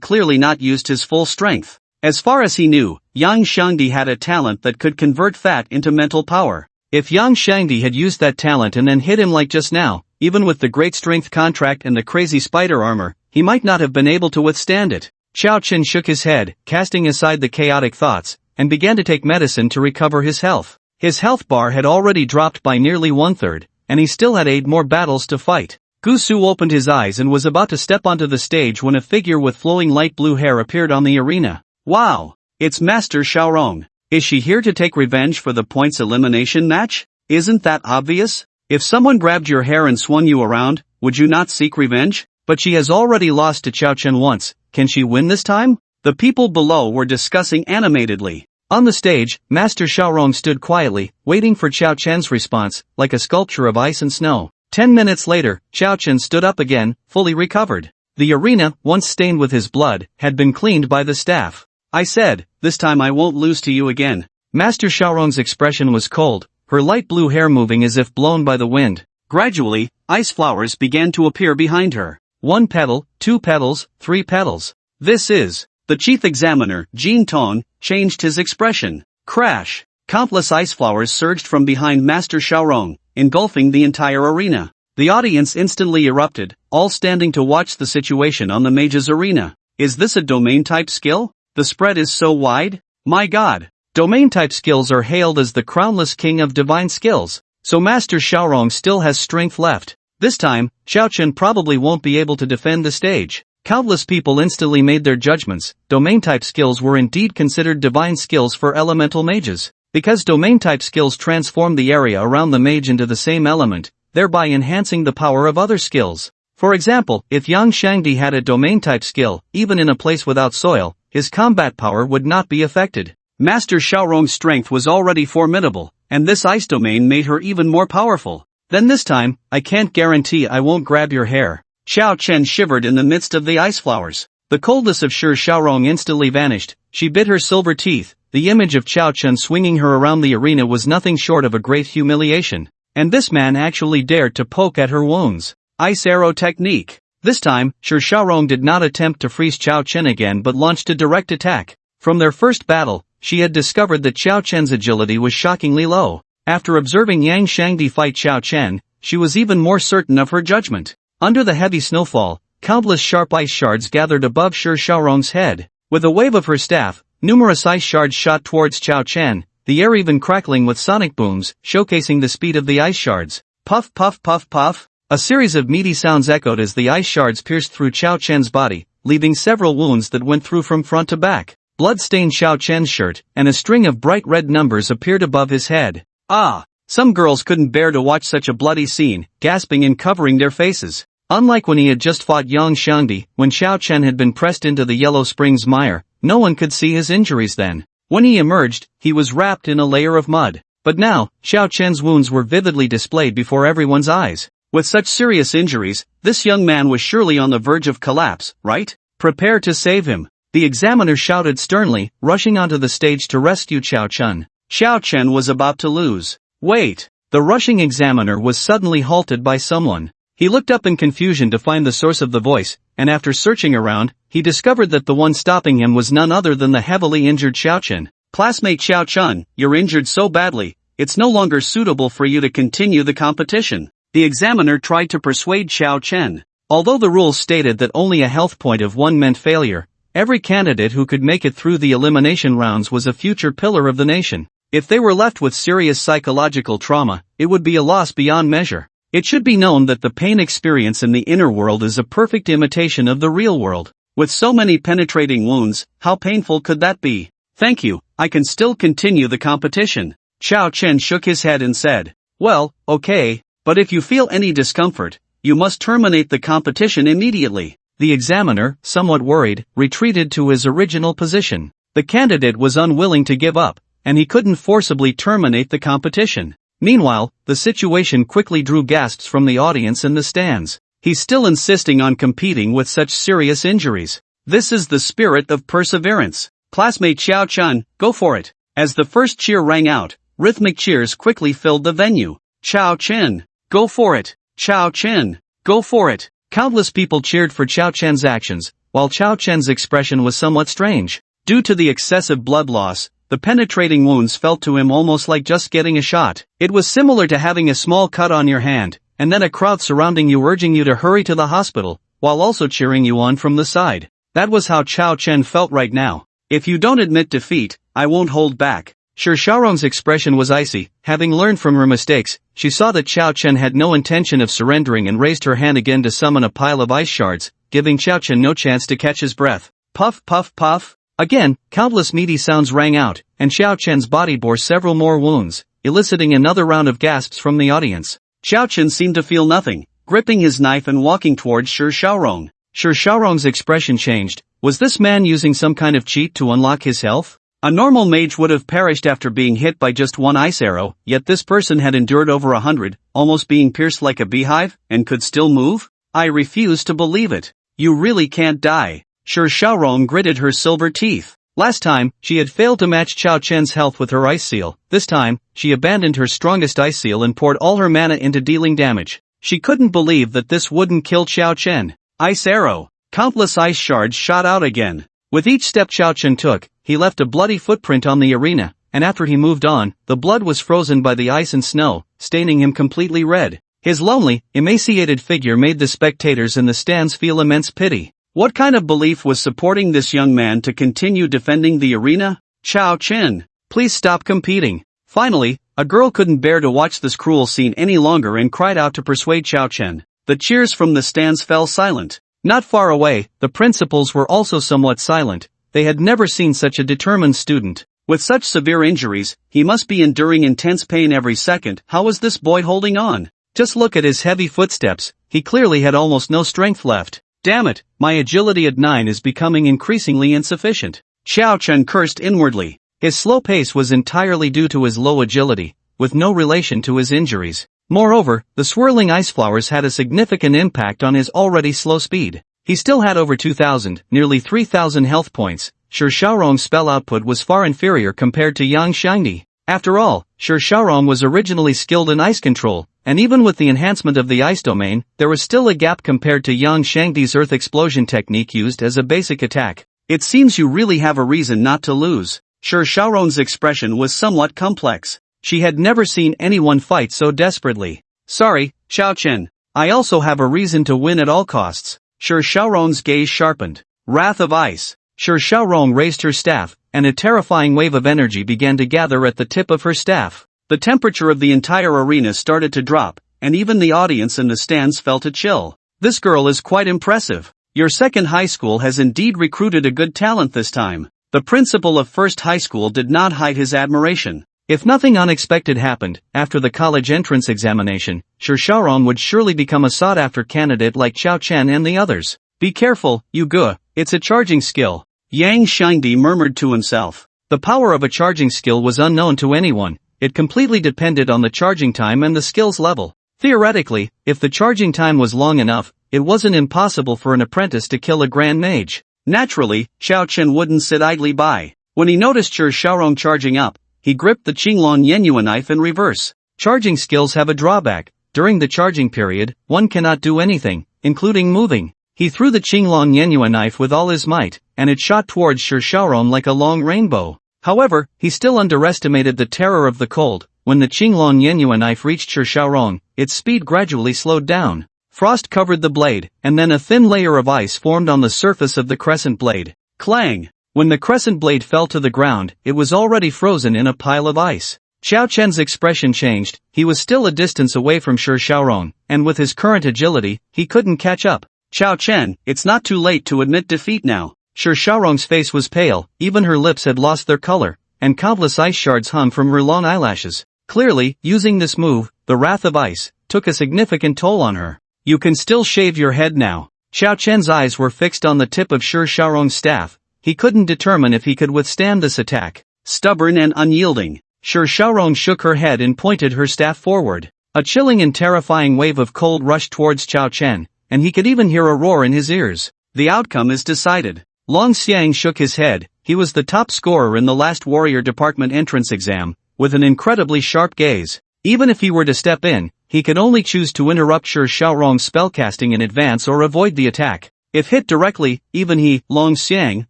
clearly not used his full strength. As far as he knew, Yang Shangdi had a talent that could convert fat into mental power. If Yang Shangdi had used that talent and then hit him like just now, even with the great strength contract and the crazy spider armor, he might not have been able to withstand it. Chao Chen shook his head, casting aside the chaotic thoughts, and began to take medicine to recover his health. His health bar had already dropped by nearly 1/3, and he still had 8 more battles to fight. Gu Su opened his eyes and was about to step onto the stage when a figure with flowing light blue hair appeared on the arena. Wow! It's Master Xiaorong. Is she here to take revenge for the points elimination match? Isn't that obvious? If someone grabbed your hair and swung you around, would you not seek revenge? But she has already lost to Chao Chen once, can she win this time? The people below were discussing animatedly. On the stage, Master Xiaorong stood quietly, waiting for Chao Chen's response, like a sculpture of ice and snow. 10 minutes later, Chao Chen stood up again, fully recovered. The arena, once stained with his blood, had been cleaned by the staff. I said, this time I won't lose to you again. Master Xiaorong's expression was cold, her light blue hair moving as if blown by the wind. Gradually, ice flowers began to appear behind her. 1 petal, 2 petals, 3 petals. This is. The chief examiner, Jin Tong, changed his expression. Crash! Countless ice flowers surged from behind Master Xiaorong, engulfing the entire arena. The audience instantly erupted, all standing to watch the situation on the Mage's arena. Is this a domain-type skill? The spread is so wide? My god! Domain-type skills are hailed as the crownless king of divine skills, so Master Xiaorong still has strength left. This time, Chao Chen probably won't be able to defend the stage. Countless people instantly made their judgments. Domain-type skills were indeed considered divine skills for elemental mages, because domain-type skills transform the area around the mage into the same element, thereby enhancing the power of other skills. For example, if Yang Shangdi had a domain-type skill, even in a place without soil, his combat power would not be affected. Master Xiaorong's strength was already formidable, and this ice domain made her even more powerful. Then this time, I can't guarantee I won't grab your hair. Chao Chen shivered in the midst of the ice flowers. The coldness of Shi Xiaorong instantly vanished. She bit her silver teeth. The image of Chao Chen swinging her around the arena was nothing short of a great humiliation. And this man actually dared to poke at her wounds. Ice arrow technique. This time, Shi Xiaorong did not attempt to freeze Chao Chen again but launched a direct attack. From their first battle, she had discovered that Chao Chen's agility was shockingly low. After observing Yang Shangdi fight Chao Chen, she was even more certain of her judgment. Under the heavy snowfall, countless sharp ice shards gathered above Shi Xiaorong's head. With a wave of her staff, numerous ice shards shot towards Chao Chen, the air even crackling with sonic booms, showcasing the speed of the ice shards. Puff puff puff puff. A series of meaty sounds echoed as the ice shards pierced through Chao Chen's body, leaving several wounds that went through from front to back. Blood stained Chao Chen's shirt, and a string of bright red numbers appeared above his head. Ah! Some girls couldn't bear to watch such a bloody scene, gasping and covering their faces. Unlike when he had just fought Yang Xiangdi, when Xiao Chen had been pressed into the Yellow Springs mire, no one could see his injuries then. When he emerged, he was wrapped in a layer of mud. But now, Xiao Chen's wounds were vividly displayed before everyone's eyes. With such serious injuries, this young man was surely on the verge of collapse, right? Prepare to save him. The examiner shouted sternly, rushing onto the stage to rescue Xiao Chen. Xiao Chen was about to lose. Wait! The rushing examiner was suddenly halted by someone. He looked up in confusion to find the source of the voice, and after searching around, he discovered that the one stopping him was none other than the heavily injured Xiao Chen. Classmate Xiao Chen, you're injured so badly, it's no longer suitable for you to continue the competition. The examiner tried to persuade Xiao Chen. Although the rules stated that only a health point of 1 meant failure, every candidate who could make it through the elimination rounds was a future pillar of the nation. If they were left with serious psychological trauma, it would be a loss beyond measure. It should be known that the pain experience in the inner world is a perfect imitation of the real world. With so many penetrating wounds, how painful could that be? Thank you, I can still continue the competition. Xiao Chen shook his head and said, well, okay, but if you feel any discomfort, you must terminate the competition immediately. The examiner, somewhat worried, retreated to his original position. The candidate was unwilling to give up, and he couldn't forcibly terminate the competition. Meanwhile, the situation quickly drew gasps from the audience in the stands. He's still insisting on competing with such serious injuries. This is the spirit of perseverance. Classmate Xiao Chen, go for it. As the first cheer rang out, rhythmic cheers quickly filled the venue. Xiao Chen, go for it. Xiao Chen, go for it. Countless people cheered for Xiao Chen's actions, while Xiao Chen's expression was somewhat strange. Due to the excessive blood loss, the penetrating wounds felt to him almost like just getting a shot. It was similar to having a small cut on your hand, and then a crowd surrounding you urging you to hurry to the hospital, while also cheering you on from the side. That was how Xiao Chen felt right now. If you don't admit defeat, I won't hold back. Shi Xiaorong's expression was icy. Having learned from her mistakes, she saw that Xiao Chen had no intention of surrendering and raised her hand again to summon a pile of ice shards, giving Xiao Chen no chance to catch his breath. Puff puff puff. Again, countless meaty sounds rang out, and Xiao Chen's body bore several more wounds, eliciting another round of gasps from the audience. Xiao Chen seemed to feel nothing, gripping his knife and walking towards Shi Xiaorong. Shi Xiaorong's expression changed. Was this man using some kind of cheat to unlock his health? A normal mage would have perished after being hit by just one ice arrow, yet this person had endured over 100, almost being pierced like a beehive, and could still move? I refuse to believe it. You really can't die. Shi Xiaorong gritted her silver teeth. Last time, she had failed to match Xiao Chen's health with her ice seal. This time, she abandoned her strongest ice seal and poured all her mana into dealing damage. She couldn't believe that this wouldn't kill Xiao Chen. Ice arrow. Countless ice shards shot out again. With each step Xiao Chen took, he left a bloody footprint on the arena, and after he moved on, the blood was frozen by the ice and snow, staining him completely red. His lonely, emaciated figure made the spectators in the stands feel immense pity. What kind of belief was supporting this young man to continue defending the arena? Xiao Chen, please stop competing. Finally, a girl couldn't bear to watch this cruel scene any longer and cried out to persuade Xiao Chen. The cheers from the stands fell silent. Not far away, the principals were also somewhat silent. They had never seen such a determined student. With such severe injuries, he must be enduring intense pain every second. How was this boy holding on? Just look at his heavy footsteps. He clearly had almost no strength left. Damn it, my agility at 9 is becoming increasingly insufficient. Xiao Chen cursed inwardly. His slow pace was entirely due to his low agility, with no relation to his injuries. Moreover, the swirling ice flowers had a significant impact on his already slow speed. He still had over 2,000, nearly 3,000 health points. Shi Xiaorong's spell output was far inferior compared to Yang Xiangdi. After all, Shi Xiaorong was originally skilled in ice control, and even with the enhancement of the ice domain, there was still a gap compared to Yang Xiangdi's earth explosion technique used as a basic attack. It seems you really have a reason not to lose. Shi Xiaorong's expression was somewhat complex. She had never seen anyone fight so desperately. Sorry, Xiao Chen. I also have a reason to win at all costs. Shi Xiaorong's gaze sharpened. Wrath of ice. Shi Xiaorong raised her staff, and a terrifying wave of energy began to gather at the tip of her staff. The temperature of the entire arena started to drop, and even the audience in the stands felt a chill. This girl is quite impressive. Your second high school has indeed recruited a good talent this time. The principal of first high school did not hide his admiration. If nothing unexpected happened, after the college entrance examination, Shi Xiaorong would surely become a sought-after candidate like Chao Chen and the others. Be careful, you ge, it's a charging skill. Yang Shangdi murmured to himself. The power of a charging skill was unknown to anyone, it completely depended on the charging time and the skill's level. Theoretically, if the charging time was long enough, it wasn't impossible for an apprentice to kill a grand mage. Naturally, Chao Chen wouldn't sit idly by. When he noticed Shi Xiaorong charging up, he gripped the Qinglong Yenyue knife in reverse. Charging skills have a drawback. During the charging period, one cannot do anything, including moving. He threw the Qinglong Yenyue knife with all his might, and it shot towards Shi Xiaorong like a long rainbow. However, he still underestimated the terror of the cold. When the Qinglong Yenyue knife reached Shi Xiaorong, its speed gradually slowed down. Frost covered the blade, and then a thin layer of ice formed on the surface of the crescent blade. Clang! When the crescent blade fell to the ground, it was already frozen in a pile of ice. Chao Chen's expression changed. He was still a distance away from Shi Xiaorong, and with his current agility, he couldn't catch up. Chao Chen, it's not too late to admit defeat now. Shi Xiaorong's face was pale, even her lips had lost their color, and countless ice shards hung from her long eyelashes. Clearly, using this move, the Wrath of Ice, took a significant toll on her. You can still shave your head now. Chao Chen's eyes were fixed on the tip of Shi Xiaorong's staff. He couldn't determine if he could withstand this attack. Stubborn and unyielding, Shi Xiaorong shook her head and pointed her staff forward. A chilling and terrifying wave of cold rushed towards Chao Chen, and he could even hear a roar in his ears. The outcome is decided. Long Xiang shook his head. He was the top scorer in the last warrior department entrance exam, with an incredibly sharp gaze. Even if he were to step in, he could only choose to interrupt Shi Xiaorong's spellcasting in advance or avoid the attack. If hit directly, even he, Long Xiang,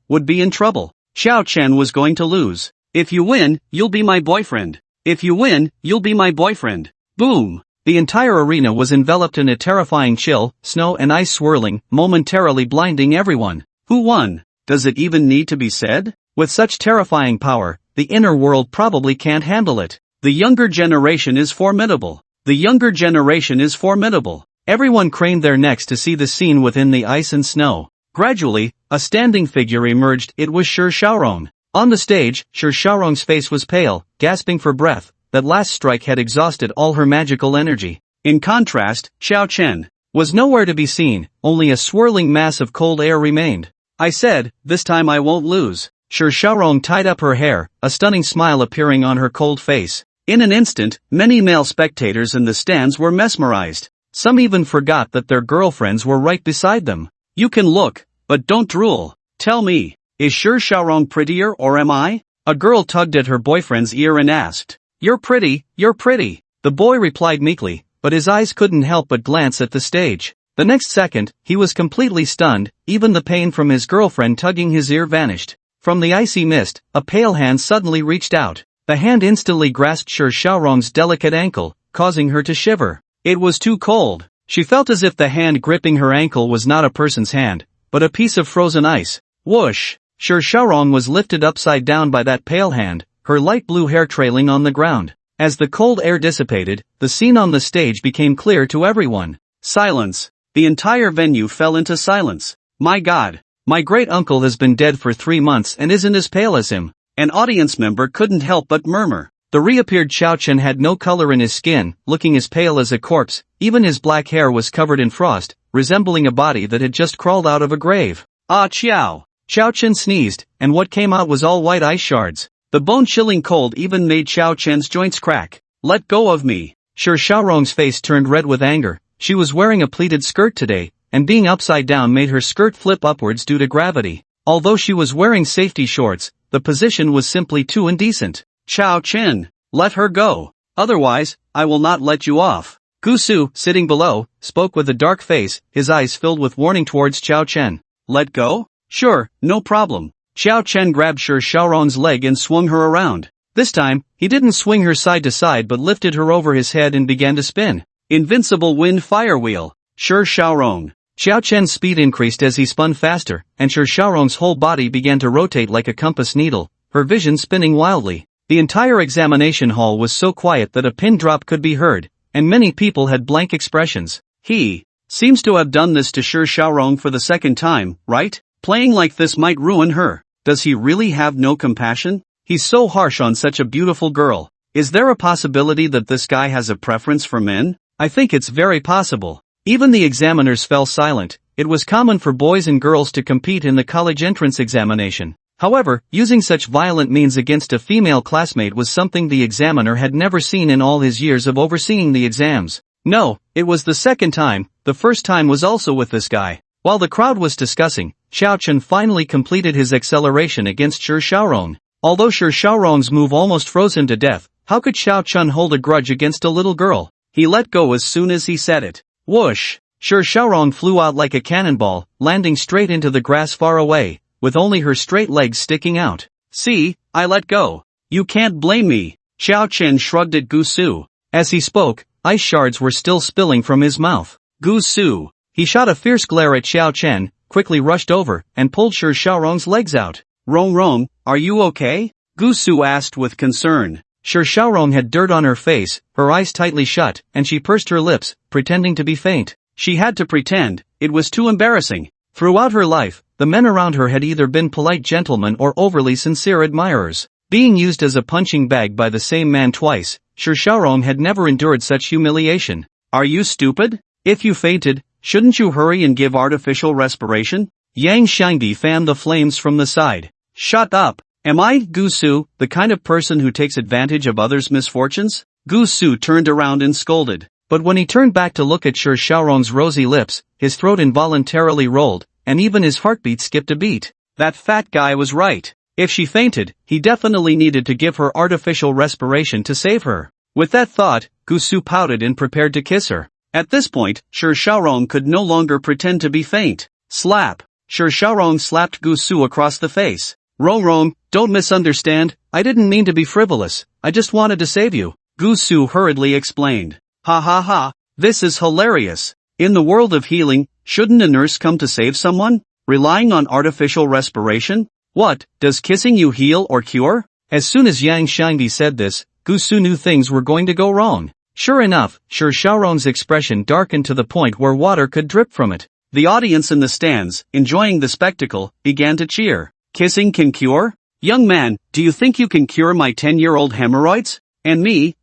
would be in trouble. Chao Chen was going to lose. If you win, you'll be my boyfriend. If you win, you'll be my boyfriend. Boom! The entire arena was enveloped in a terrifying chill, snow and ice swirling, momentarily blinding everyone. Who won? Does it even need to be said? With such terrifying power, the inner world probably can't handle it. The younger generation is formidable. The younger generation is formidable. Everyone craned their necks to see the scene within the ice and snow. Gradually, a standing figure emerged. It was Shi Xiaorong. On the stage, Shi Xiaorong's face was pale, gasping for breath. That last strike had exhausted all her magical energy. In contrast, Chao Chen was nowhere to be seen, only a swirling mass of cold air remained. I said, this time I won't lose. Shi Xiaorong tied up her hair, a stunning smile appearing on her cold face. In an instant, many male spectators in the stands were mesmerized. Some even forgot that their girlfriends were right beside them. You can look, but don't drool. Tell me, is Shi Xiaorong prettier or am I? A girl tugged at her boyfriend's ear and asked. You're pretty, you're pretty. The boy replied meekly, but his eyes couldn't help but glance at the stage. The next second, he was completely stunned. Even the pain from his girlfriend tugging his ear vanished. From the icy mist, a pale hand suddenly reached out. The hand instantly grasped Shi Xiaorong's delicate ankle, causing her to shiver. It was too cold. She felt as if the hand gripping her ankle was not a person's hand, but a piece of frozen ice. Whoosh! Shi Xiaorong was lifted upside down by that pale hand, her light blue hair trailing on the ground. As the cold air dissipated, the scene on the stage became clear to everyone. Silence. The entire venue fell into silence. My God! My great-uncle has been dead for 3 months and isn't as pale as him. An audience member couldn't help but murmur. The reappeared Chao Chen had no color in his skin, looking as pale as a corpse. Even his black hair was covered in frost, resembling a body that had just crawled out of a grave. Ah Chiao! Chao Chen sneezed, and what came out was all white ice shards. The bone-chilling cold even made Chao Chen's joints crack. Let go of me! Shi Xiaorong's face turned red with anger. She was wearing a pleated skirt today, and being upside down made her skirt flip upwards due to gravity. Although she was wearing safety shorts, the position was simply too indecent. Chao Chen, let her go. Otherwise, I will not let you off. Gu Su, sitting below, spoke with a dark face, his eyes filled with warning towards Chao Chen. Let go? Sure, no problem. Chao Chen grabbed Shi Xiaorong's leg and swung her around. This time, he didn't swing her side to side but lifted her over his head and began to spin. Invincible wind fire wheel. Shi Xiaorong. Chao Chen's speed increased as he spun faster, and Shi Xiaorong's whole body began to rotate like a compass needle, her vision spinning wildly. The entire examination hall was so quiet that a pin drop could be heard, and many people had blank expressions. He seems to have done this to Shi Xiaorong for the second time, right? Playing like this might ruin her. Does he really have no compassion? He's so harsh on such a beautiful girl. Is there a possibility that this guy has a preference for men? I think it's very possible. Even the examiners fell silent. It was common for boys and girls to compete in the college entrance examination. However, using such violent means against a female classmate was something the examiner had never seen in all his years of overseeing the exams. No, it was the second time. The first time was also with this guy. While the crowd was discussing, Xiao Chen finally completed his acceleration against Shi Xiaorong. Although Shi Xiaorong's move almost froze him to death, how could Xiao Chen hold a grudge against a little girl? He let go as soon as he said it. Whoosh! Shi Xiaorong flew out like a cannonball, landing straight into the grass far away, with only her straight legs sticking out. See, I let go. You can't blame me. Xiao Chen shrugged at Gu Su. As he spoke, ice shards were still spilling from his mouth. Gu Su. He shot a fierce glare at Xiao Chen, quickly rushed over, and pulled Shi Xiaorong's legs out. Rong Rong, are you okay? Gu Su asked with concern. Shi Xiaorong had dirt on her face, her eyes tightly shut, and she pursed her lips, pretending to be faint. She had to pretend, it was too embarrassing. Throughout her life, the men around her had either been polite gentlemen or overly sincere admirers. Being used as a punching bag by the same man twice, Shi Xiaorong had never endured such humiliation. Are you stupid? If you fainted, shouldn't you hurry and give artificial respiration? Yang Shangdi fanned the flames from the side. Shut up! Am I, Gu Su, the kind of person who takes advantage of others' misfortunes? Gu Su turned around and scolded. But when he turned back to look at Shi Xiaorong's rosy lips, his throat involuntarily rolled, and even his heartbeat skipped a beat. That fat guy was right. If she fainted, he definitely needed to give her artificial respiration to save her. With that thought, Gu Su pouted and prepared to kiss her. At this point, Shi Xiaorong could no longer pretend to be faint. Slap! Shi Xiaorong slapped Gu Su across the face. Rong Rong, don't misunderstand, I didn't mean to be frivolous, I just wanted to save you. Gu Su hurriedly explained. Ha ha ha, this is hilarious. In the world of healing, shouldn't a nurse come to save someone? Relying on artificial respiration? What, does kissing you heal or cure? As soon as Yang Shangdi said this, Gu Su knew things were going to go wrong. Sure enough, Shi Xiaorong's expression darkened to the point where water could drip from it. The audience in the stands, enjoying the spectacle, began to cheer. Kissing can cure? Young man, do you think you can cure my 10-year-old hemorrhoids? And me?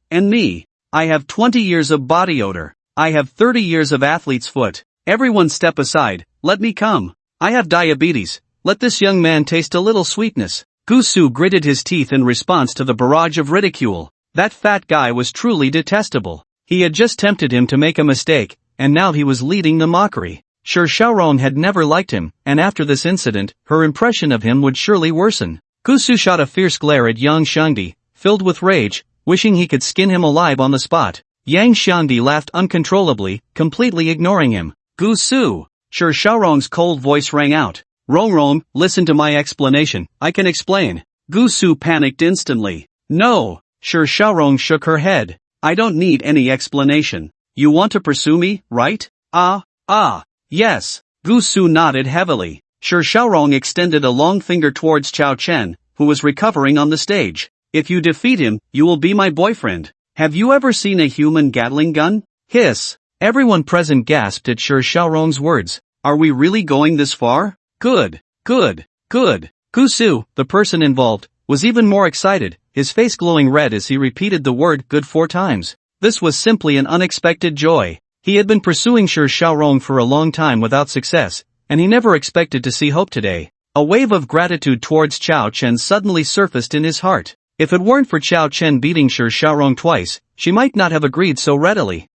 I have 20 years of body odor. I have 30 years of athlete's foot. Everyone step aside, let me come. I have diabetes, let this young man taste a little sweetness. Gu Su gritted his teeth in response to the barrage of ridicule. That fat guy was truly detestable. He had just tempted him to make a mistake, and now he was leading the mockery. Shi Xiaorong had never liked him, and after this incident, her impression of him would surely worsen. Gu Su shot a fierce glare at Yang Shangdi, filled with rage, wishing he could skin him alive on the spot. Yang Shangdi laughed uncontrollably, completely ignoring him. Gu Su! Shi Xiaorong's cold voice rang out. Rong Rong, listen to my explanation, I can explain. Gu Su panicked instantly. No! Shi Xiaorong shook her head. I don't need any explanation. You want to pursue me, right? Yes. Gu Su nodded heavily. Shi Xiaorong extended a long finger towards Xiao Chen, who was recovering on the stage. If you defeat him, you will be my boyfriend. Have you ever seen a human Gatling gun? Hiss. Everyone present gasped at Shi Xiaorong's words. Are we really going this far? Good. Gu Su, the person involved, was even more excited, his face glowing red as he repeated the word good 4 times. This was simply an unexpected joy. He had been pursuing Shi Xiaorong for a long time without success, and he never expected to see hope today. A wave of gratitude towards Xiao Chen suddenly surfaced in his heart. If it weren't for Xiao Chen beating Shi Xiaorong twice, she might not have agreed so readily.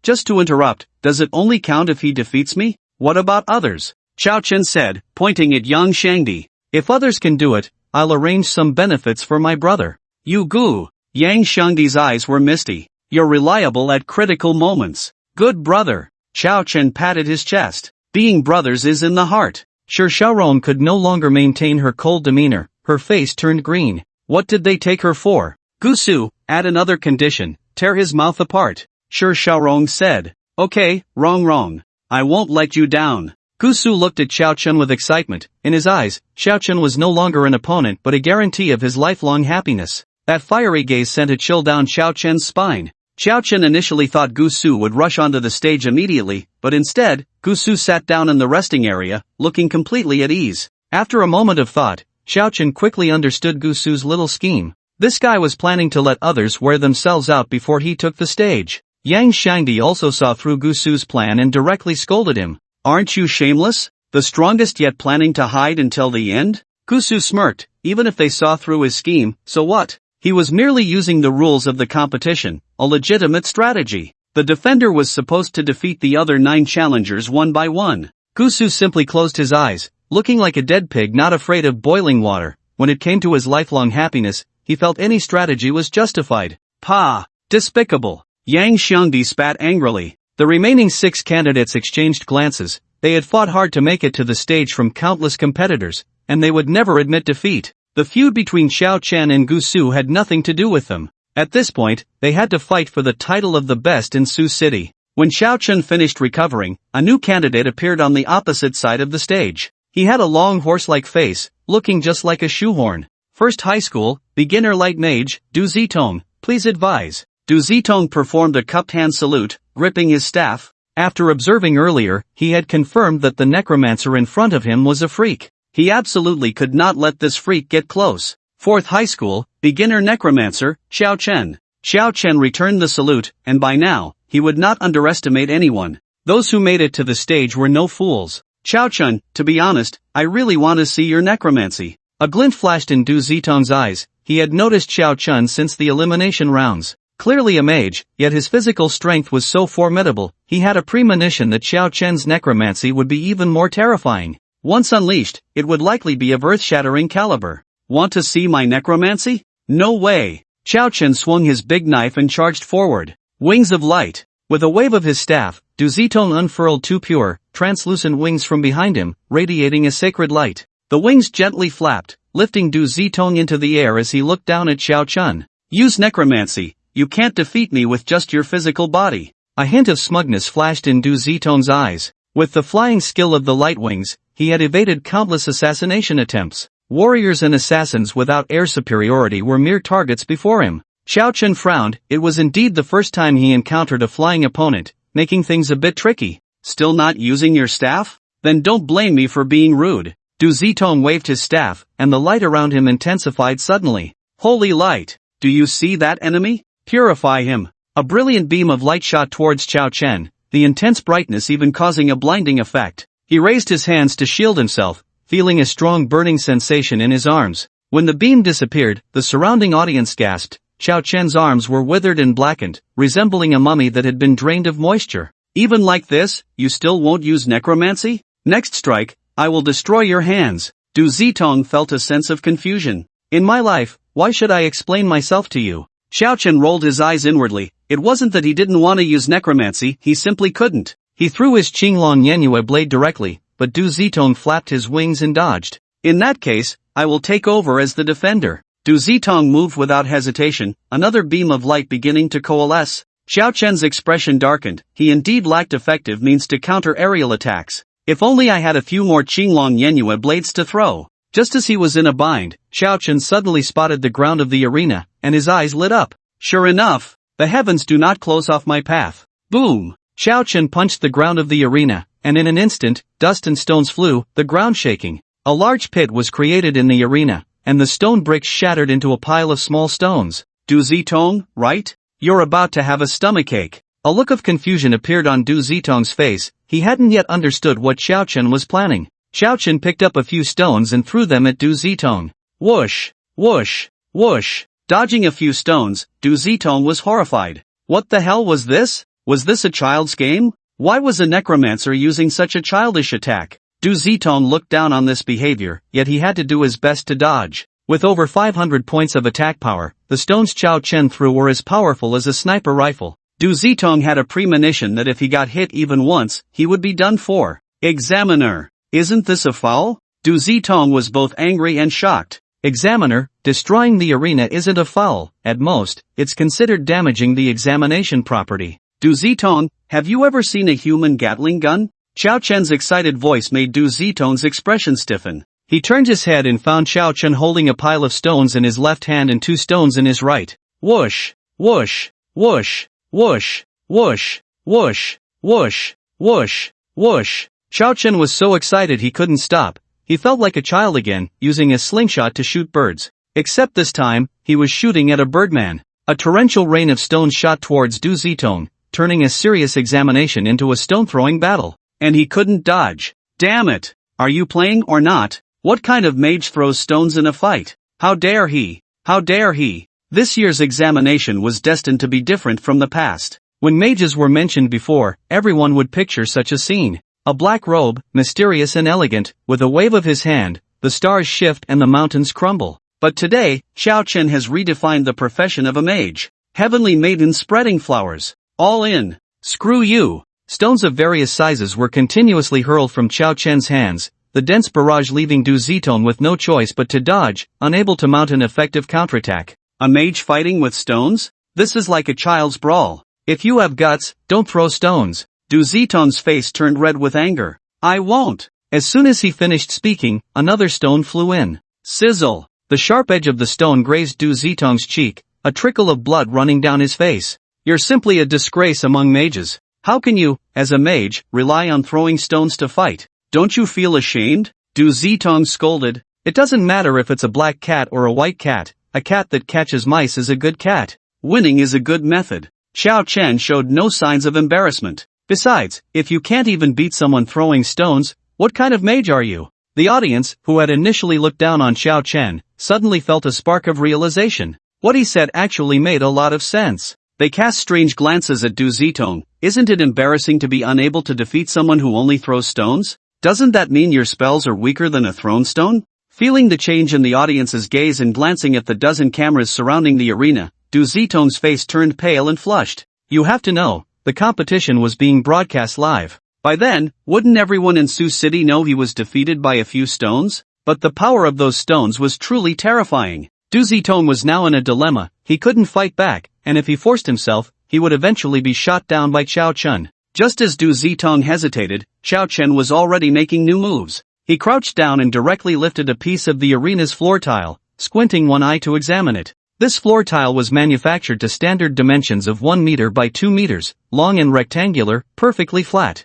Just to interrupt, does it only count if he defeats me? What about others? Xiao Chen said, pointing at Yang Shangdi. If others can do it, I'll arrange some benefits for my brother. You Gu. Yang Shangdi's eyes were misty. You're reliable at critical moments. Good brother. Xiao Chen patted his chest. Being brothers is in the heart. Shi Xiaorong could no longer maintain her cold demeanor, her face turned green. What did they take her for? Gu Su, add another condition, tear his mouth apart. Shi Xiaorong said. Okay, wrong. I won't let you down. Gu Su looked at Xiao Chen with excitement. In his eyes, Xiao Chen was no longer an opponent but a guarantee of his lifelong happiness. That fiery gaze sent a chill down Xiao Chen's spine. Xiao Chen initially thought Gu Su would rush onto the stage immediately, but instead, Gu Su sat down in the resting area, looking completely at ease. After a moment of thought, Xiao Chen quickly understood Gu Su's little scheme. This guy was planning to let others wear themselves out before he took the stage. Yang Xiangdi also saw through Gusu's plan and directly scolded him. Aren't you shameless? The strongest yet planning to hide until the end? Gusu smirked. Even if they saw through his scheme, so what? He was merely using the rules of the competition, a legitimate strategy. The defender was supposed to defeat the other 9 challengers one by one. Gusu simply closed his eyes, looking like a dead pig not afraid of boiling water. When it came to his lifelong happiness, he felt any strategy was justified. Pah! Despicable! Yang Xiangdi spat angrily. The remaining 6 candidates exchanged glances. They had fought hard to make it to the stage from countless competitors, and they would never admit defeat. The feud between Xiao Chen and Gusu had nothing to do with them. At this point, they had to fight for the title of the best in Sioux City. When Xiao Chen finished recovering, a new candidate appeared on the opposite side of the stage. He had a long horse-like face, looking just like a shoehorn. First high school, beginner light mage, Du Zitong, please advise. Du Zitong performed a cupped hand salute, gripping his staff. After observing earlier, he had confirmed that the necromancer in front of him was a freak. He absolutely could not let this freak get close. Fourth high school, beginner necromancer, Xiao Chen. Xiao Chen returned the salute, and by now, he would not underestimate anyone. Those who made it to the stage were no fools. Xiao Chen, to be honest, I really want to see your necromancy. A glint flashed in Du Zitong's eyes. He had noticed Xiao Chen since the elimination rounds. Clearly a mage, yet his physical strength was so formidable, he had a premonition that Xiao Chen's necromancy would be even more terrifying. Once unleashed, it would likely be of earth-shattering caliber. Want to see my necromancy? No way! Xiao Chen swung his big knife and charged forward. Wings of light. With a wave of his staff, Du Zitong unfurled 2 pure, translucent wings from behind him, radiating a sacred light. The wings gently flapped, lifting Du Zitong into the air as he looked down at Xiao Chen. Use necromancy. You can't defeat me with just your physical body. A hint of smugness flashed in Du Zitong's eyes. With the flying skill of the light wings, he had evaded countless assassination attempts. Warriors and assassins without air superiority were mere targets before him. Xiao Chen frowned. It was indeed the first time he encountered a flying opponent, making things a bit tricky. Still not using your staff? Then don't blame me for being rude. Du Zitong waved his staff, and the light around him intensified suddenly. Holy light! Do you see that enemy? Purify him. A brilliant beam of light shot towards Xiao Chen, the intense brightness even causing a blinding effect. He raised his hands to shield himself, feeling a strong burning sensation in his arms. When the beam disappeared, the surrounding audience gasped. Xiao Chen's arms were withered and blackened, resembling a mummy that had been drained of moisture. Even like this, you still won't use necromancy? Next strike, I will destroy your hands. Du Zitong felt a sense of confusion. In my life, why should I explain myself to you? Xiao Chen rolled his eyes inwardly. It wasn't that he didn't want to use necromancy, he simply couldn't. He threw his Qinglong Yenue blade directly, but Du Zitong flapped his wings and dodged. In that case, I will take over as the defender. Du Zitong moved without hesitation, another beam of light beginning to coalesce. Xiao Chen's expression darkened. He indeed lacked effective means to counter aerial attacks. If only I had a few more Qinglong Yenue blades to throw. Just as he was in a bind, Xiao Chen suddenly spotted the ground of the arena, and his eyes lit up. Sure enough, the heavens do not close off my path. Boom! Xiao Chen punched the ground of the arena, and in an instant, dust and stones flew, the ground shaking. A large pit was created in the arena, and the stone bricks shattered into a pile of small stones. Du Zitong, right? You're about to have a stomachache. A look of confusion appeared on Du Zitong's face. He hadn't yet understood what Xiao Chen was planning. Xiao Chen picked up a few stones and threw them at Du Zitong. Whoosh! Whoosh! Whoosh! Dodging a few stones, Du Zitong was horrified. What the hell was this? Was this a child's game? Why was a necromancer using such a childish attack? Du Zitong looked down on this behavior, yet he had to do his best to dodge. With over 500 points of attack power, the stones Xiao Chen threw were as powerful as a sniper rifle. Du Zitong had a premonition that if he got hit even once, he would be done for. Examiner! Isn't this a foul? Du Zitong was both angry and shocked. Examiner, destroying the arena isn't a foul. At most, it's considered damaging the examination property. Du Zitong, have you ever seen a human Gatling gun? Xiao Chen's excited voice made Du Zitong's expression stiffen. He turned his head and found Xiao Chen holding a pile of stones in his left hand and 2 stones in his right. Whoosh! Whoosh! Whoosh! Whoosh! Whoosh! Whoosh! Whoosh! Whoosh! Whoosh! Xiao Chen was so excited he couldn't stop. He felt like a child again, using a slingshot to shoot birds. Except this time, he was shooting at a birdman. A torrential rain of stones shot towards Du Zitong, turning a serious examination into a stone-throwing battle. And he couldn't dodge. Damn it! Are you playing or not? What kind of mage throws stones in a fight? How dare he? How dare he? This year's examination was destined to be different from the past. When mages were mentioned before, everyone would picture such a scene. A black robe, mysterious and elegant, with a wave of his hand, the stars shift and the mountains crumble. But today, Xiao Chen has redefined the profession of a mage. Heavenly maiden spreading flowers. All in. Screw you. Stones of various sizes were continuously hurled from Xiao Chen's hands, the dense barrage leaving Du Zitong with no choice but to dodge, unable to mount an effective counterattack. A mage fighting with stones? This is like a child's brawl. If you have guts, don't throw stones. Du Zitong's face turned red with anger. I won't. As soon as he finished speaking, another stone flew in. Sizzle. The sharp edge of the stone grazed Du Zitong's cheek, a trickle of blood running down his face. You're simply a disgrace among mages. How can you, as a mage, rely on throwing stones to fight? Don't you feel ashamed? Du Zitong scolded. It doesn't matter if it's a black cat or a white cat, a cat that catches mice is a good cat. Winning is a good method. Xiao Chen showed no signs of embarrassment. Besides, if you can't even beat someone throwing stones, what kind of mage are you? The audience, who had initially looked down on Xiao Chen, suddenly felt a spark of realization. What he said actually made a lot of sense. They cast strange glances at Du Zitong. Isn't it embarrassing to be unable to defeat someone who only throws stones? Doesn't that mean your spells are weaker than a thrown stone? Feeling the change in the audience's gaze and glancing at the dozen cameras surrounding the arena, Du Zitong's face turned pale and flushed. You have to know, the competition was being broadcast live. By then, wouldn't everyone in Sioux City know he was defeated by a few stones? But the power of those stones was truly terrifying. Du Zitong was now in a dilemma. He couldn't fight back, and if he forced himself, he would eventually be shot down by Xiao Chen. Just as Du Zitong hesitated, Xiao Chen was already making new moves. He crouched down and directly lifted a piece of the arena's floor tile, squinting one eye to examine it. This floor tile was manufactured to standard dimensions of 1 meter by 2 meters, long and rectangular, perfectly flat.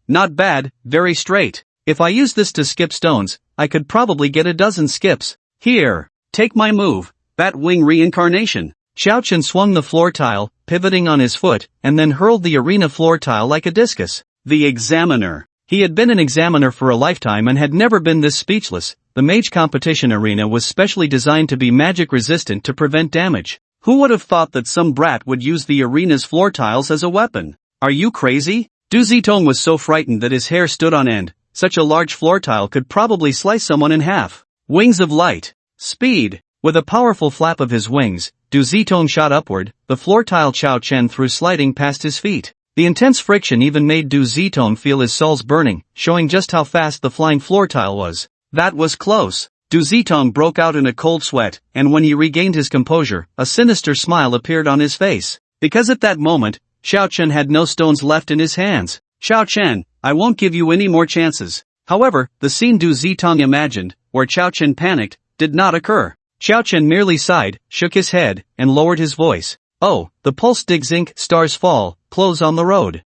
Not bad, very straight. If I use this to skip stones, I could probably get a dozen skips. Here, take my move, Bat Wing Reincarnation. Xiao Chen swung the floor tile, pivoting on his foot, and then hurled the arena floor tile like a discus. The examiner. He had been an examiner for a lifetime and had never been this speechless. The mage competition arena was specially designed to be magic resistant to prevent damage. Who would have thought that some brat would use the arena's floor tiles as a weapon? Are you crazy? Du Zitong was so frightened that his hair stood on end. Such a large floor tile could probably slice someone in half. Wings of light. Speed. With a powerful flap of his wings, Du Zitong shot upward, the floor tile Xiao Chen threw sliding past his feet. The intense friction even made Du Zitong feel his soles burning, showing just how fast the flying floor tile was. That was close. Du Zitong broke out in a cold sweat, and when he regained his composure, a sinister smile appeared on his face. Because at that moment, Xiao Chen had no stones left in his hands. Xiao Chen, I won't give you any more chances. However, the scene Du Zitong imagined, where Xiao Chen panicked, did not occur. Xiao Chen merely sighed, shook his head, and lowered his voice. Oh, the pulse digs ink, stars fall, clothes on the road.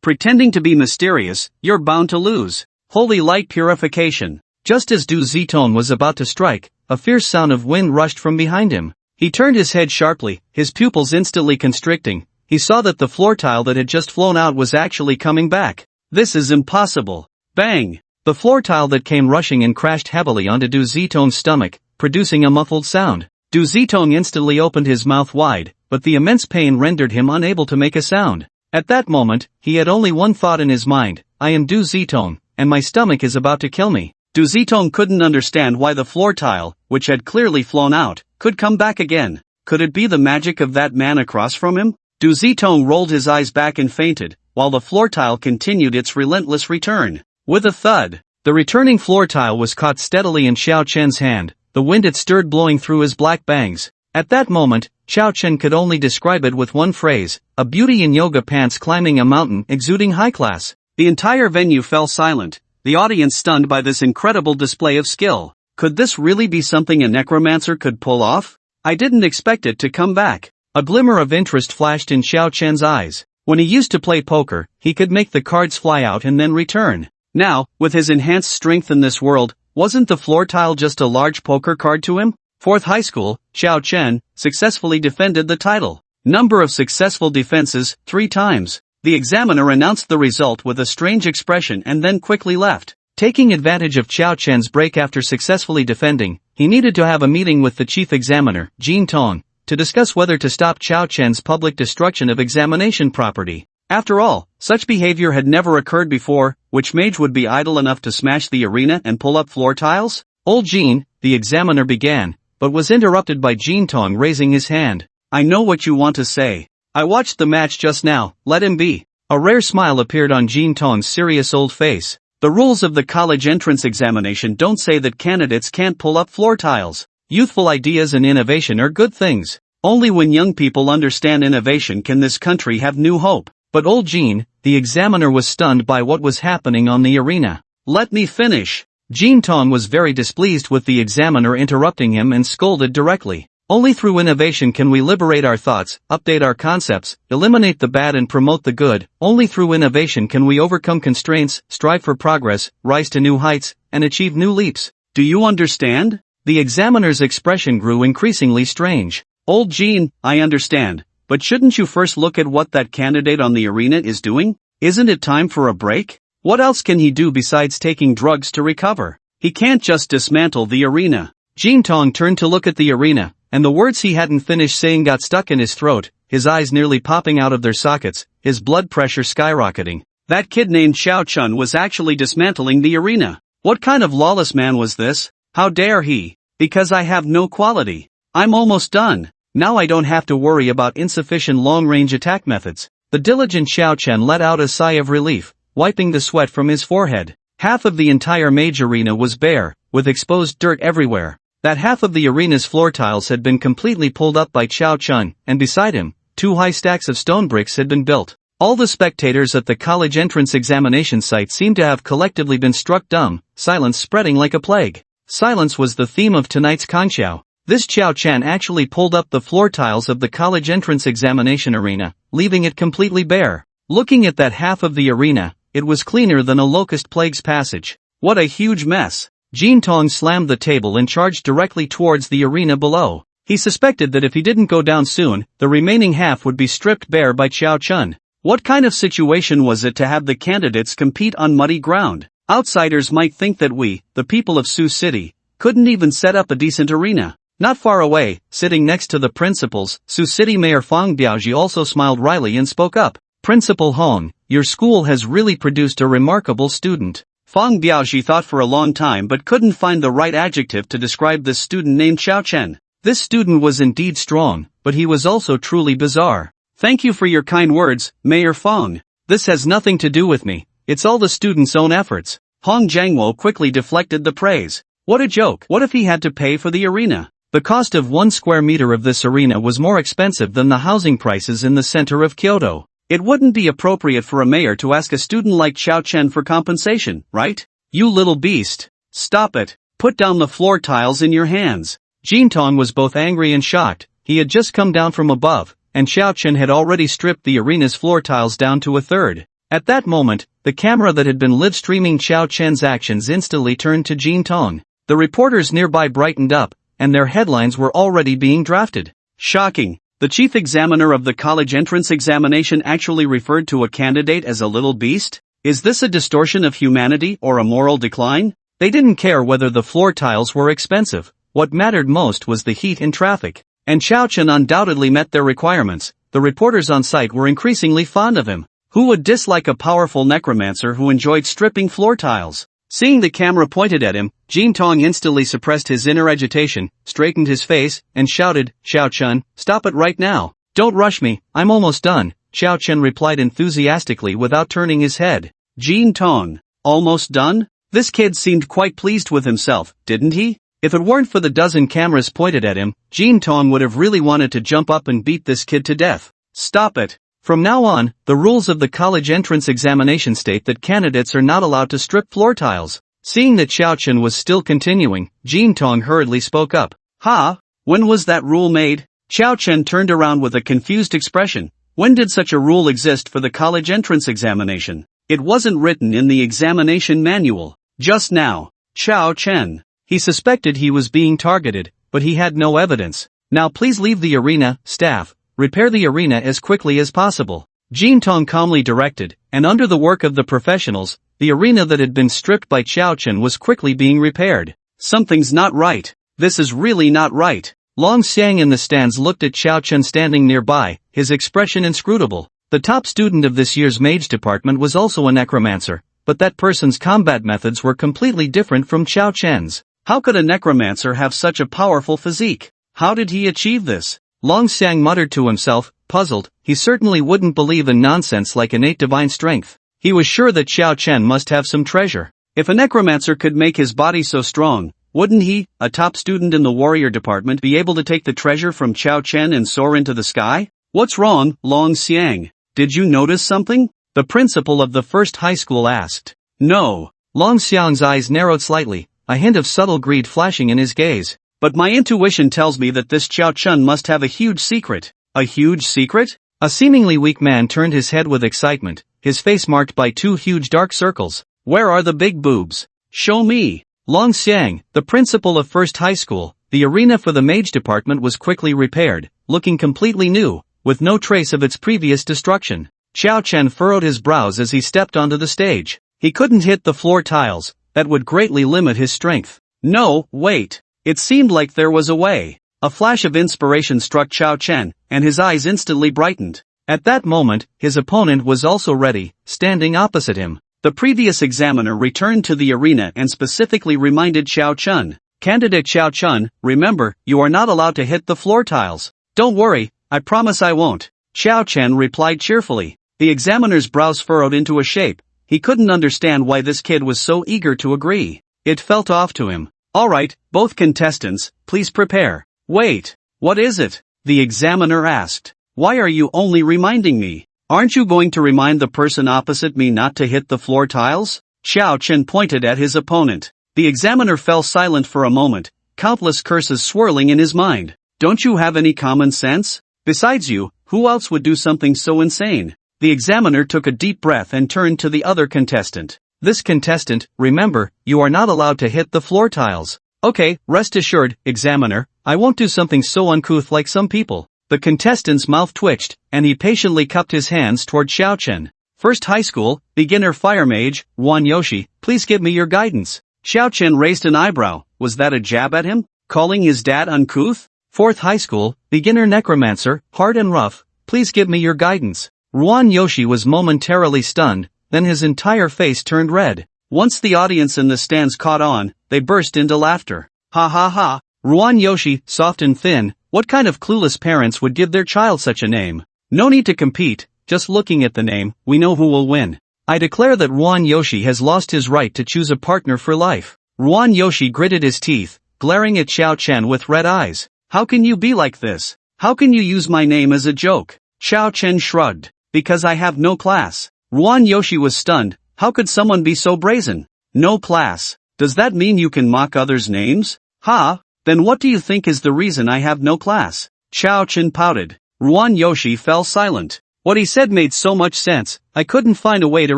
Pretending to be mysterious, you're bound to lose. Holy light purification. Just as Du Zitong was about to strike, a fierce sound of wind rushed from behind him. He turned his head sharply, his pupils instantly constricting. He saw that the floor tile that had just flown out was actually coming back. This is impossible. Bang! The floor tile that came rushing in crashed heavily onto Du Zitong's stomach, producing a muffled sound. Du Zitong instantly opened his mouth wide, but the immense pain rendered him unable to make a sound. At that moment, he had only one thought in his mind: I am Du Zitong, and my stomach is about to kill me. Du Zitong couldn't understand why the floor tile, which had clearly flown out, could come back again. Could it be the magic of that man across from him? Du Zitong rolled his eyes back and fainted, while the floor tile continued its relentless return. With a thud, the returning floor tile was caught steadily in Xiao Chen's hand, the wind it stirred blowing through his black bangs. At that moment, Xiao Chen could only describe it with one phrase: a beauty in yoga pants climbing a mountain exuding high class. The entire venue fell silent, the audience stunned by this incredible display of skill. Could this really be something a necromancer could pull off? I didn't expect it to come back. A glimmer of interest flashed in Xiao Chen's eyes. When he used to play poker, he could make the cards fly out and then return. Now, with his enhanced strength in this world, wasn't the floor tile just a large poker card to him? Fourth high school, Xiao Chen, successfully defended the title. Number of successful defenses, 3 times. The examiner announced the result with a strange expression and then quickly left. Taking advantage of Xiao Chen's break after successfully defending, he needed to have a meeting with the chief examiner, Jin Tong, to discuss whether to stop Xiao Chen's public destruction of examination property. After all, such behavior had never occurred before. Which mage would be idle enough to smash the arena and pull up floor tiles? Old Jin, the examiner began, but was interrupted by Jin Tong raising his hand. I know what you want to say. I watched the match just now, let him be. A rare smile appeared on Jin Tong's serious old face. The rules of the college entrance examination don't say that candidates can't pull up floor tiles. Youthful ideas and innovation are good things. Only when young people understand innovation can this country have new hope. But old Jin, the examiner, was stunned by what was happening on the arena. Let me finish. Jin Tong was very displeased with the examiner interrupting him and scolded directly. Only through innovation can we liberate our thoughts, update our concepts, eliminate the bad and promote the good. Only through innovation can we overcome constraints, strive for progress, rise to new heights, and achieve new leaps. Do you understand? The examiner's expression grew increasingly strange. Old Jin, I understand, but shouldn't you first look at what that candidate on the arena is doing? Isn't it time for a break? What else can he do besides taking drugs to recover? He can't just dismantle the arena. Jin Tong turned to look at the arena, and the words he hadn't finished saying got stuck in his throat, his eyes nearly popping out of their sockets, his blood pressure skyrocketing. That kid named Xiao Chun was actually dismantling the arena. What kind of lawless man was this? How dare he? Because I have no quality. I'm almost done. Now I don't have to worry about insufficient long-range attack methods. The diligent Xiao Chen let out a sigh of relief, wiping the sweat from his forehead. Half of the entire Mage arena was bare, with exposed dirt everywhere. That half of the arena's floor tiles had been completely pulled up by Xiao Chun, and beside him, 2 high stacks of stone bricks had been built. All the spectators at the college entrance examination site seemed to have collectively been struck dumb, silence spreading like a plague. Silence was the theme of tonight's Kangxiao. This Xiao Chan actually pulled up the floor tiles of the college entrance examination arena, leaving it completely bare. Looking at that half of the arena, it was cleaner than a locust plague's passage. What a huge mess. Jin Tong slammed the table and charged directly towards the arena below. He suspected that if he didn't go down soon, the remaining half would be stripped bare by Xiao Chun. What kind of situation was it to have the candidates compete on muddy ground? Outsiders might think that we, the people of Sioux City, couldn't even set up a decent arena. Not far away, sitting next to the principals, Sioux City Mayor Fang Biaoji also smiled wryly and spoke up. Principal Hong, your school has really produced a remarkable student. Fang Biaoji thought for a long time but couldn't find the right adjective to describe this student named Xiao Chen. This student was indeed strong, but he was also truly bizarre. Thank you for your kind words, Mayor Fang. This has nothing to do with me, it's all the student's own efforts. Hong Jiangwo quickly deflected the praise. What a joke. What if he had to pay for the arena? The cost of 1 square meter of this arena was more expensive than the housing prices in the center of Kyoto. It wouldn't be appropriate for a mayor to ask a student like Xiao Chen for compensation, right? You little beast. Stop it. Put down the floor tiles in your hands. Jin Tong was both angry and shocked. He had just come down from above, and Xiao Chen had already stripped the arena's floor tiles down to a third. At that moment, the camera that had been live-streaming Xiao Chen's actions instantly turned to Jin Tong. The reporters nearby brightened up, and their headlines were already being drafted. Shocking. The chief examiner of the college entrance examination actually referred to a candidate as a little beast? Is this a distortion of humanity or a moral decline? They didn't care whether the floor tiles were expensive. What mattered most was the heat and traffic. And Xiao Chen undoubtedly met their requirements. The reporters on site were increasingly fond of him. Who would dislike a powerful necromancer who enjoyed stripping floor tiles? Seeing the camera pointed at him, Jin Tong instantly suppressed his inner agitation, straightened his face, and shouted, Xiao Chun, stop it right now. Don't rush me, I'm almost done, Xiao Chen replied enthusiastically without turning his head. Jin Tong, almost done? This kid seemed quite pleased with himself, didn't he? If it weren't for the dozen cameras pointed at him, Jin Tong would have really wanted to jump up and beat this kid to death. Stop it. From now on, the rules of the college entrance examination state that candidates are not allowed to strip floor tiles. Seeing that Xiao Chen was still continuing, Jin Tong hurriedly spoke up. Ha? When was that rule made? Xiao Chen turned around with a confused expression. When did such a rule exist for the college entrance examination? It wasn't written in the examination manual. Just now. Xiao Chen. He suspected he was being targeted, but he had no evidence. Now please leave the arena, staff, repair the arena as quickly as possible. Jin Tong calmly directed, and under the work of the professionals, the arena that had been stripped by Qiao Chen was quickly being repaired. Something's not right. This is really not right. Long Xiang in the stands looked at Qiao Chen standing nearby, his expression inscrutable. The top student of this year's Mage department was also a necromancer, but that person's combat methods were completely different from Qiao Chen's. How could a necromancer have such a powerful physique? How did he achieve this? Long Xiang muttered to himself, puzzled. He certainly wouldn't believe in nonsense like innate divine strength. He was sure that Qiao Chen must have some treasure. If a necromancer could make his body so strong, wouldn't he, a top student in the warrior department, be able to take the treasure from Qiao Chen and soar into the sky? What's wrong, Long Xiang? Did you notice something? The principal of the first high school asked. No. Long Xiang's eyes narrowed slightly, a hint of subtle greed flashing in his gaze. But my intuition tells me that this Qiao Chen must have a huge secret. A huge secret? A seemingly weak man turned his head with excitement, his face marked by two huge dark circles. Where are the big boobs? Show me. Long Xiang, the principal of first high school, the arena for the Mage department was quickly repaired, looking completely new, with no trace of its previous destruction. Qiao Chen furrowed his brows as he stepped onto the stage. He couldn't hit the floor tiles, that would greatly limit his strength. No, wait. It seemed like there was a way. A flash of inspiration struck Qiao Chen, and his eyes instantly brightened. At that moment, his opponent was also ready, standing opposite him. The previous examiner returned to the arena and specifically reminded Qiao Chen. Candidate Qiao Chen, remember, you are not allowed to hit the floor tiles. Don't worry, I promise I won't. Qiao Chen replied cheerfully. The examiner's brows furrowed into a shape. He couldn't understand why this kid was so eager to agree. It felt off to him. Alright, both contestants, please prepare. Wait, what is it? The examiner asked. Why are you only reminding me? Aren't you going to remind the person opposite me not to hit the floor tiles? Qiao Chen pointed at his opponent. The examiner fell silent for a moment, countless curses swirling in his mind. Don't you have any common sense? Besides you, who else would do something so insane? The examiner took a deep breath and turned to the other contestant. This contestant, remember, you are not allowed to hit the floor tiles. Okay, rest assured, examiner, I won't do something so uncouth like some people. The contestant's mouth twitched, and he patiently cupped his hands toward Qiao Chen. First high school, beginner fire mage, Wan Yoshi, please give me your guidance. Qiao Chen raised an eyebrow. Was that a jab at him? Calling his dad uncouth? Fourth high school, beginner necromancer, hard and rough, please give me your guidance. Wan Yoshi was momentarily stunned, then his entire face turned red. Once the audience in the stands caught on, they burst into laughter. Ha ha ha. Ruan Yoshi, soft and thin, what kind of clueless parents would give their child such a name? No need to compete, just looking at the name, we know who will win. I declare that Ruan Yoshi has lost his right to choose a partner for life. Ruan Yoshi gritted his teeth, glaring at Qiao Chen with red eyes. How can you be like this? How can you use my name as a joke? Qiao Chen shrugged. Because I have no class. Ruan Yoshi was stunned. How could someone be so brazen? No class. Does that mean you can mock others' names? Ha? Then what do you think is the reason I have no class? Qiao Chen pouted. Ruan Yoshi fell silent. What he said made so much sense, I couldn't find a way to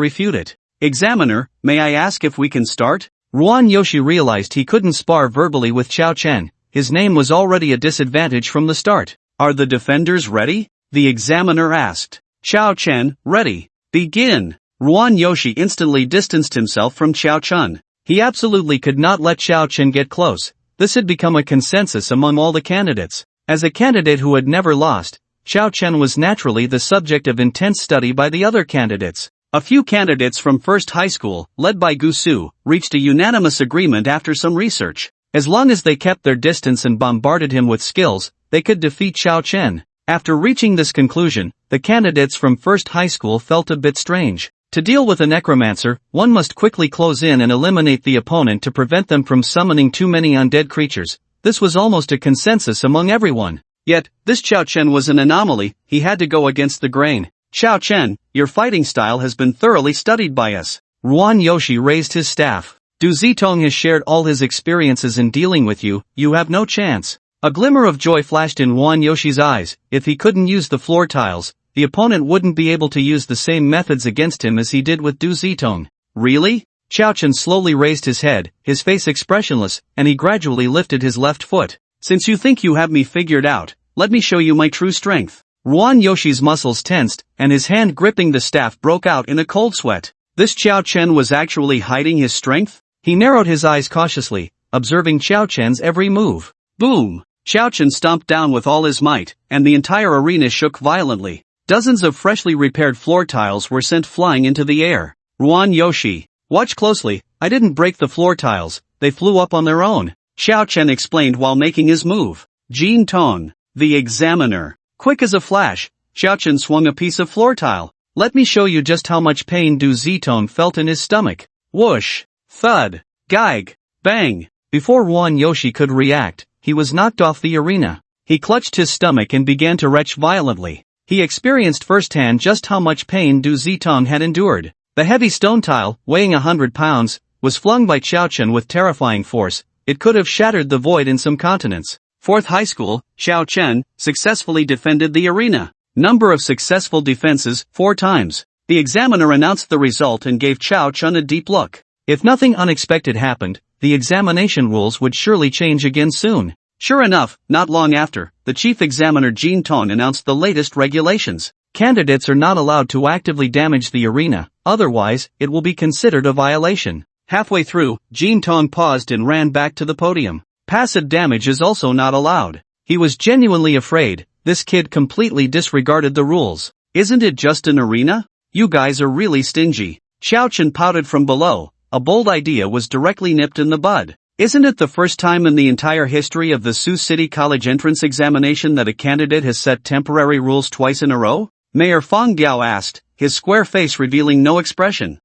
refute it. Examiner, may I ask if we can start? Ruan Yoshi realized he couldn't spar verbally with Qiao Chen. His name was already a disadvantage from the start. Are the defenders ready? The examiner asked. Qiao Chen, ready. Begin. Ruan Yoshi instantly distanced himself from Qiao Chen. He absolutely could not let Qiao Chen get close. This had become a consensus among all the candidates. As a candidate who had never lost, Qiao Chen was naturally the subject of intense study by the other candidates. A few candidates from first high school, led by Gu Su, reached a unanimous agreement after some research. As long as they kept their distance and bombarded him with skills, they could defeat Qiao Chen. After reaching this conclusion, the candidates from first high school felt a bit strange. To deal with a necromancer, one must quickly close in and eliminate the opponent to prevent them from summoning too many undead creatures. This was almost a consensus among everyone. Yet, this Qiao Chen was an anomaly. He had to go against the grain. Qiao Chen, your fighting style has been thoroughly studied by us. Ruan Yoshi raised his staff. Du Zitong has shared all his experiences in dealing with you, you have no chance. A glimmer of joy flashed in Ruan Yoshi's eyes. If he couldn't use the floor tiles, the opponent wouldn't be able to use the same methods against him as he did with Du Zitong. Really? Qiao Chen slowly raised his head, his face expressionless, and he gradually lifted his left foot. Since you think you have me figured out, let me show you my true strength. Ruan Yoshi's muscles tensed, and his hand gripping the staff broke out in a cold sweat. This Qiao Chen was actually hiding his strength? He narrowed his eyes cautiously, observing Qiao Chen's every move. Boom! Qiao Chen stomped down with all his might, and the entire arena shook violently. Dozens of freshly repaired floor tiles were sent flying into the air. Ruan Yoshi, watch closely, I didn't break the floor tiles, they flew up on their own, Qiao Chen explained while making his move. Jin Tong, the examiner. Quick as a flash, Qiao Chen swung a piece of floor tile. Let me show you just how much pain Du Zitong felt in his stomach. Whoosh! Thud! Gag! Bang! Before Ruan Yoshi could react, he was knocked off the arena. He clutched his stomach and began to retch violently. He experienced firsthand just how much pain Du Zitong had endured. The heavy stone tile, weighing 100 pounds, was flung by Qiao Chen with terrifying force. It could have shattered the void in some continents. Fourth high school, Qiao Chen successfully defended the arena. Number of successful defenses, 4 times. The examiner announced the result and gave Qiao Chen a deep look. If nothing unexpected happened, the examination rules would surely change again soon. Sure enough, not long after, the chief examiner Jin Tong announced the latest regulations. Candidates are not allowed to actively damage the arena, otherwise, it will be considered a violation. Halfway through, Jin Tong paused and ran back to the podium. Passive damage is also not allowed. He was genuinely afraid. This kid completely disregarded the rules. Isn't it just an arena? You guys are really stingy. Qiao Chen pouted from below. A bold idea was directly nipped in the bud. Isn't it the first time in the entire history of the Sioux City College entrance examination that a candidate has set temporary rules twice in a row? Mayor Fong Biao asked, his square face revealing no expression.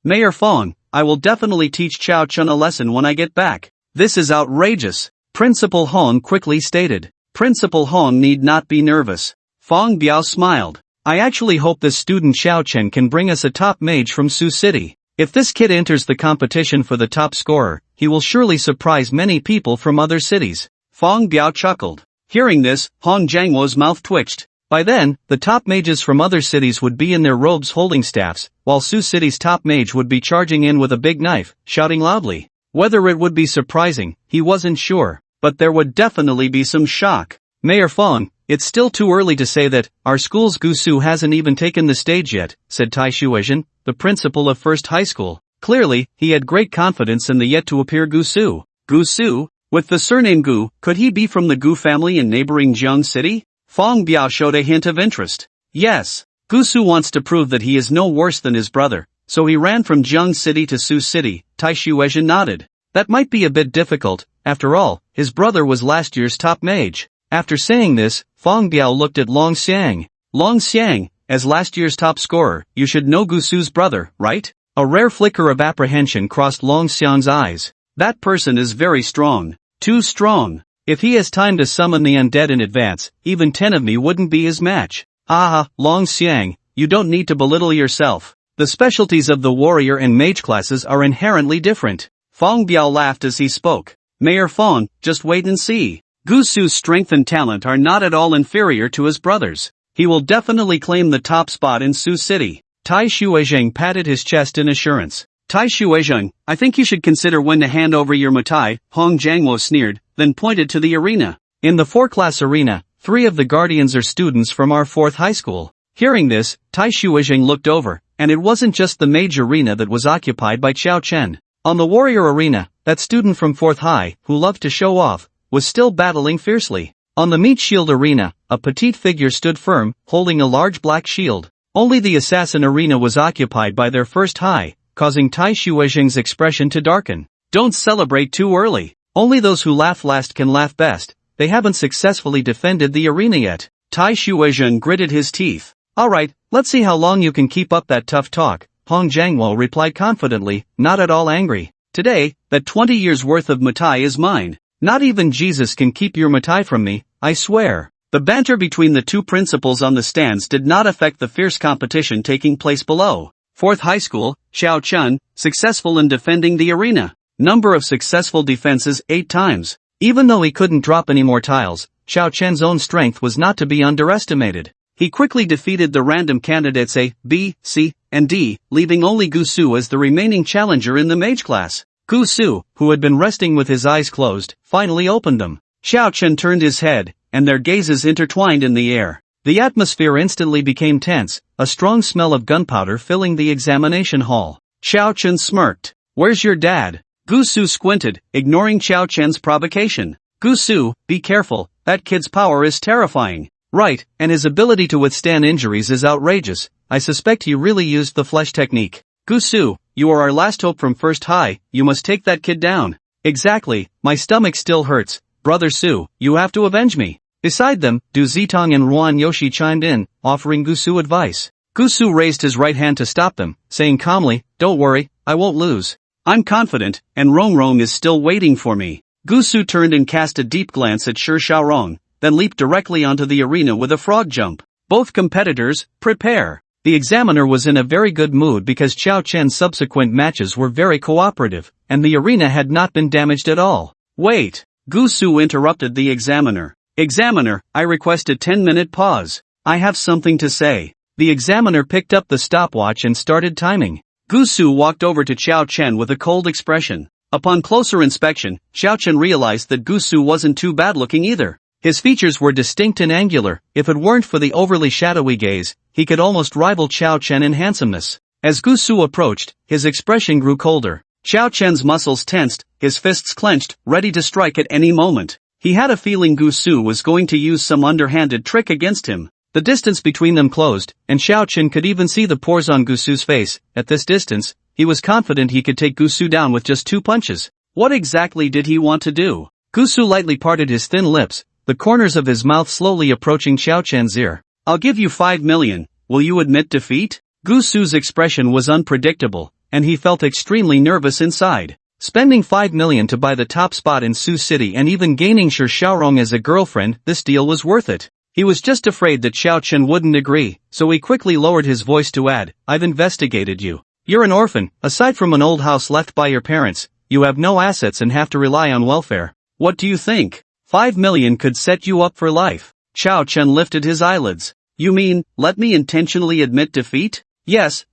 Mayor Fong, I will definitely teach Qiao Chen a lesson when I get back. This is outrageous, Principal Hong quickly stated. Principal Hong need not be nervous. Fong Biao smiled. I actually hope this student Qiao Chen can bring us a top mage from Sioux City. If this kid enters the competition for the top scorer, he will surely surprise many people from other cities. Fong Biao chuckled. Hearing this, Hong Jiangwo's mouth twitched. By then, the top mages from other cities would be in their robes holding staffs, while Sioux City's top mage would be charging in with a big knife, shouting loudly. Whether it would be surprising, he wasn't sure, but there would definitely be some shock. Mayor Fong, it's still too early to say that. Our school's Gusu hasn't even taken the stage yet, said Tai Shuizhen, the principal of First High School. Clearly, he had great confidence in the yet-to-appear Gusu. Gusu? With the surname Gu, could he be from the Gu family in neighboring Jiang City? Fong Biao showed a hint of interest. Yes. Gusu wants to prove that he is no worse than his brother, so he ran from Jiang City to Sioux City. Tai Shuizhen nodded. That might be a bit difficult. After all, his brother was last year's top mage. After saying this, Fong Biao looked at Long Xiang. Long Xiang, as last year's top scorer, you should know Gusu's brother, right? A rare flicker of apprehension crossed Long Xiang's eyes. That person is very strong. Too strong. If he has time to summon the undead in advance, even 10 of me wouldn't be his match. Long Xiang, you don't need to belittle yourself. The specialties of the warrior and mage classes are inherently different. Fong Biao laughed as he spoke. Mayor Fong, just wait and see. Gusu's strength and talent are not at all inferior to his brother's. He will definitely claim the top spot in Sioux City. Tai Shuizhen patted his chest in assurance. Tai Shuizhen, I think you should consider when to hand over your Matai, Hong Jiangwo sneered, then pointed to the arena. In the 4-class arena, 3 of the guardians are students from our 4th high school. Hearing this, Tai Shuizhen looked over, and it wasn't just the mage arena that was occupied by Qiao Chen. On the warrior arena, that student from 4th high, who loved to show off, was still battling fiercely. On the meat shield arena, a petite figure stood firm, holding a large black shield. Only the assassin arena was occupied by their 1st high, causing Tai Shuizhen's expression to darken. Don't celebrate too early. Only those who laugh last can laugh best. They haven't successfully defended the arena yet. Tai Shuizhen gritted his teeth. Alright, let's see how long you can keep up that tough talk, Hong Jiangwo replied confidently, not at all angry. Today, that 20 years worth of Matai is mine. Not even Jesus can keep your Matai from me, I swear. The banter between the 2 principals on the stands did not affect the fierce competition taking place below. 4th high school, Qiao Chen, successful in defending the arena. Number of successful defenses, 8 times. Even though he couldn't drop any more tiles, Qiao Chen's own strength was not to be underestimated. He quickly defeated the random candidates A, B, C, and D, leaving only Gusu as the remaining challenger in the mage class. Gusu, who had been resting with his eyes closed, finally opened them. Xiao Chen turned his head, and their gazes intertwined in the air. The atmosphere instantly became tense, a strong smell of gunpowder filling the examination hall. Xiao Chen smirked. "Where's your dad?" Gu Su squinted, ignoring Xiao Chen's provocation. "Gu Su, be careful, that kid's power is terrifying." "Right, and his ability to withstand injuries is outrageous. I suspect he really used the flesh technique." "Gu Su, you are our last hope from First High, you must take that kid down." "Exactly, my stomach still hurts. Brother Su, you have to avenge me." Beside them, Du Zitong and Ruan Yoshi chimed in, offering Gu Su advice. Gu Su raised his right hand to stop them, saying calmly, "Don't worry, I won't lose. I'm confident, and Rong Rong is still waiting for me." Gu Su turned and cast a deep glance at Shi Xiaorong, then leaped directly onto the arena with a frog jump. "Both competitors, prepare." The examiner was in a very good mood because Xiao Chen's subsequent matches were very cooperative, and the arena had not been damaged at all. "Wait," Gu Su interrupted the examiner. "Examiner, I request a 10-minute pause. I have something to say." The examiner picked up the stopwatch and started timing. Gu Su walked over to Xiao Chen with a cold expression. Upon closer inspection, Xiao Chen realized that Gu Su wasn't too bad looking either. His features were distinct and angular. If it weren't for the overly shadowy gaze, he could almost rival Xiao Chen in handsomeness. As Gu Su approached, his expression grew colder. Xiao Chen's muscles tensed, his fists clenched, ready to strike at any moment. He had a feeling Gu Su was going to use some underhanded trick against him. The distance between them closed, and Xiao Chen could even see the pores on Gu Su's face. At this distance, he was confident he could take Gu Su down with just 2 punches. What exactly did he want to do? Gu Su lightly parted his thin lips, the corners of his mouth slowly approaching Xiao Chen's ear. "I'll give you 5 million, will you admit defeat?" Gu Su's expression was unpredictable, and he felt extremely nervous inside. Spending 5 million to buy the top spot in Sioux City and even gaining Shi Xiaorong as a girlfriend, this deal was worth it. He was just afraid that Xiao Chen wouldn't agree, so he quickly lowered his voice to add, "I've investigated you. You're an orphan, aside from an old house left by your parents, you have no assets and have to rely on welfare. What do you think? 5 million could set you up for life." Xiao Chen lifted his eyelids. "You mean, let me intentionally admit defeat?" Yes.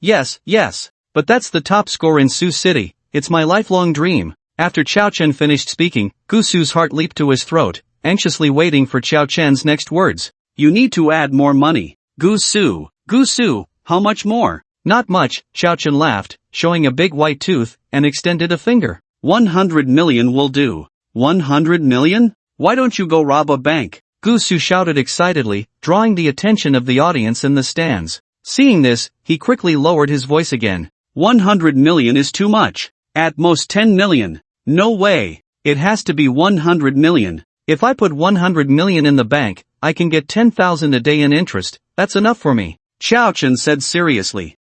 But that's the top score in Sioux City, it's my lifelong dream." After Xiao Chen finished speaking, Gu Su's heart leaped to his throat, anxiously waiting for Xiao Chen's next words. "You need to add more money. Gu Su, how much more?" "Not much," Xiao Chen laughed, showing a big white tooth, and extended a finger. 100 million will do." 100 million? Why don't you go rob a bank?" Gu Su shouted excitedly, drawing the attention of the audience in the stands. Seeing this, he quickly lowered his voice again. 100 million is too much. At most 10 million. No way. It has to be 100 million. If I put 100 million in the bank, I can get 10,000 a day in interest, that's enough for me," Xiao Chen said seriously.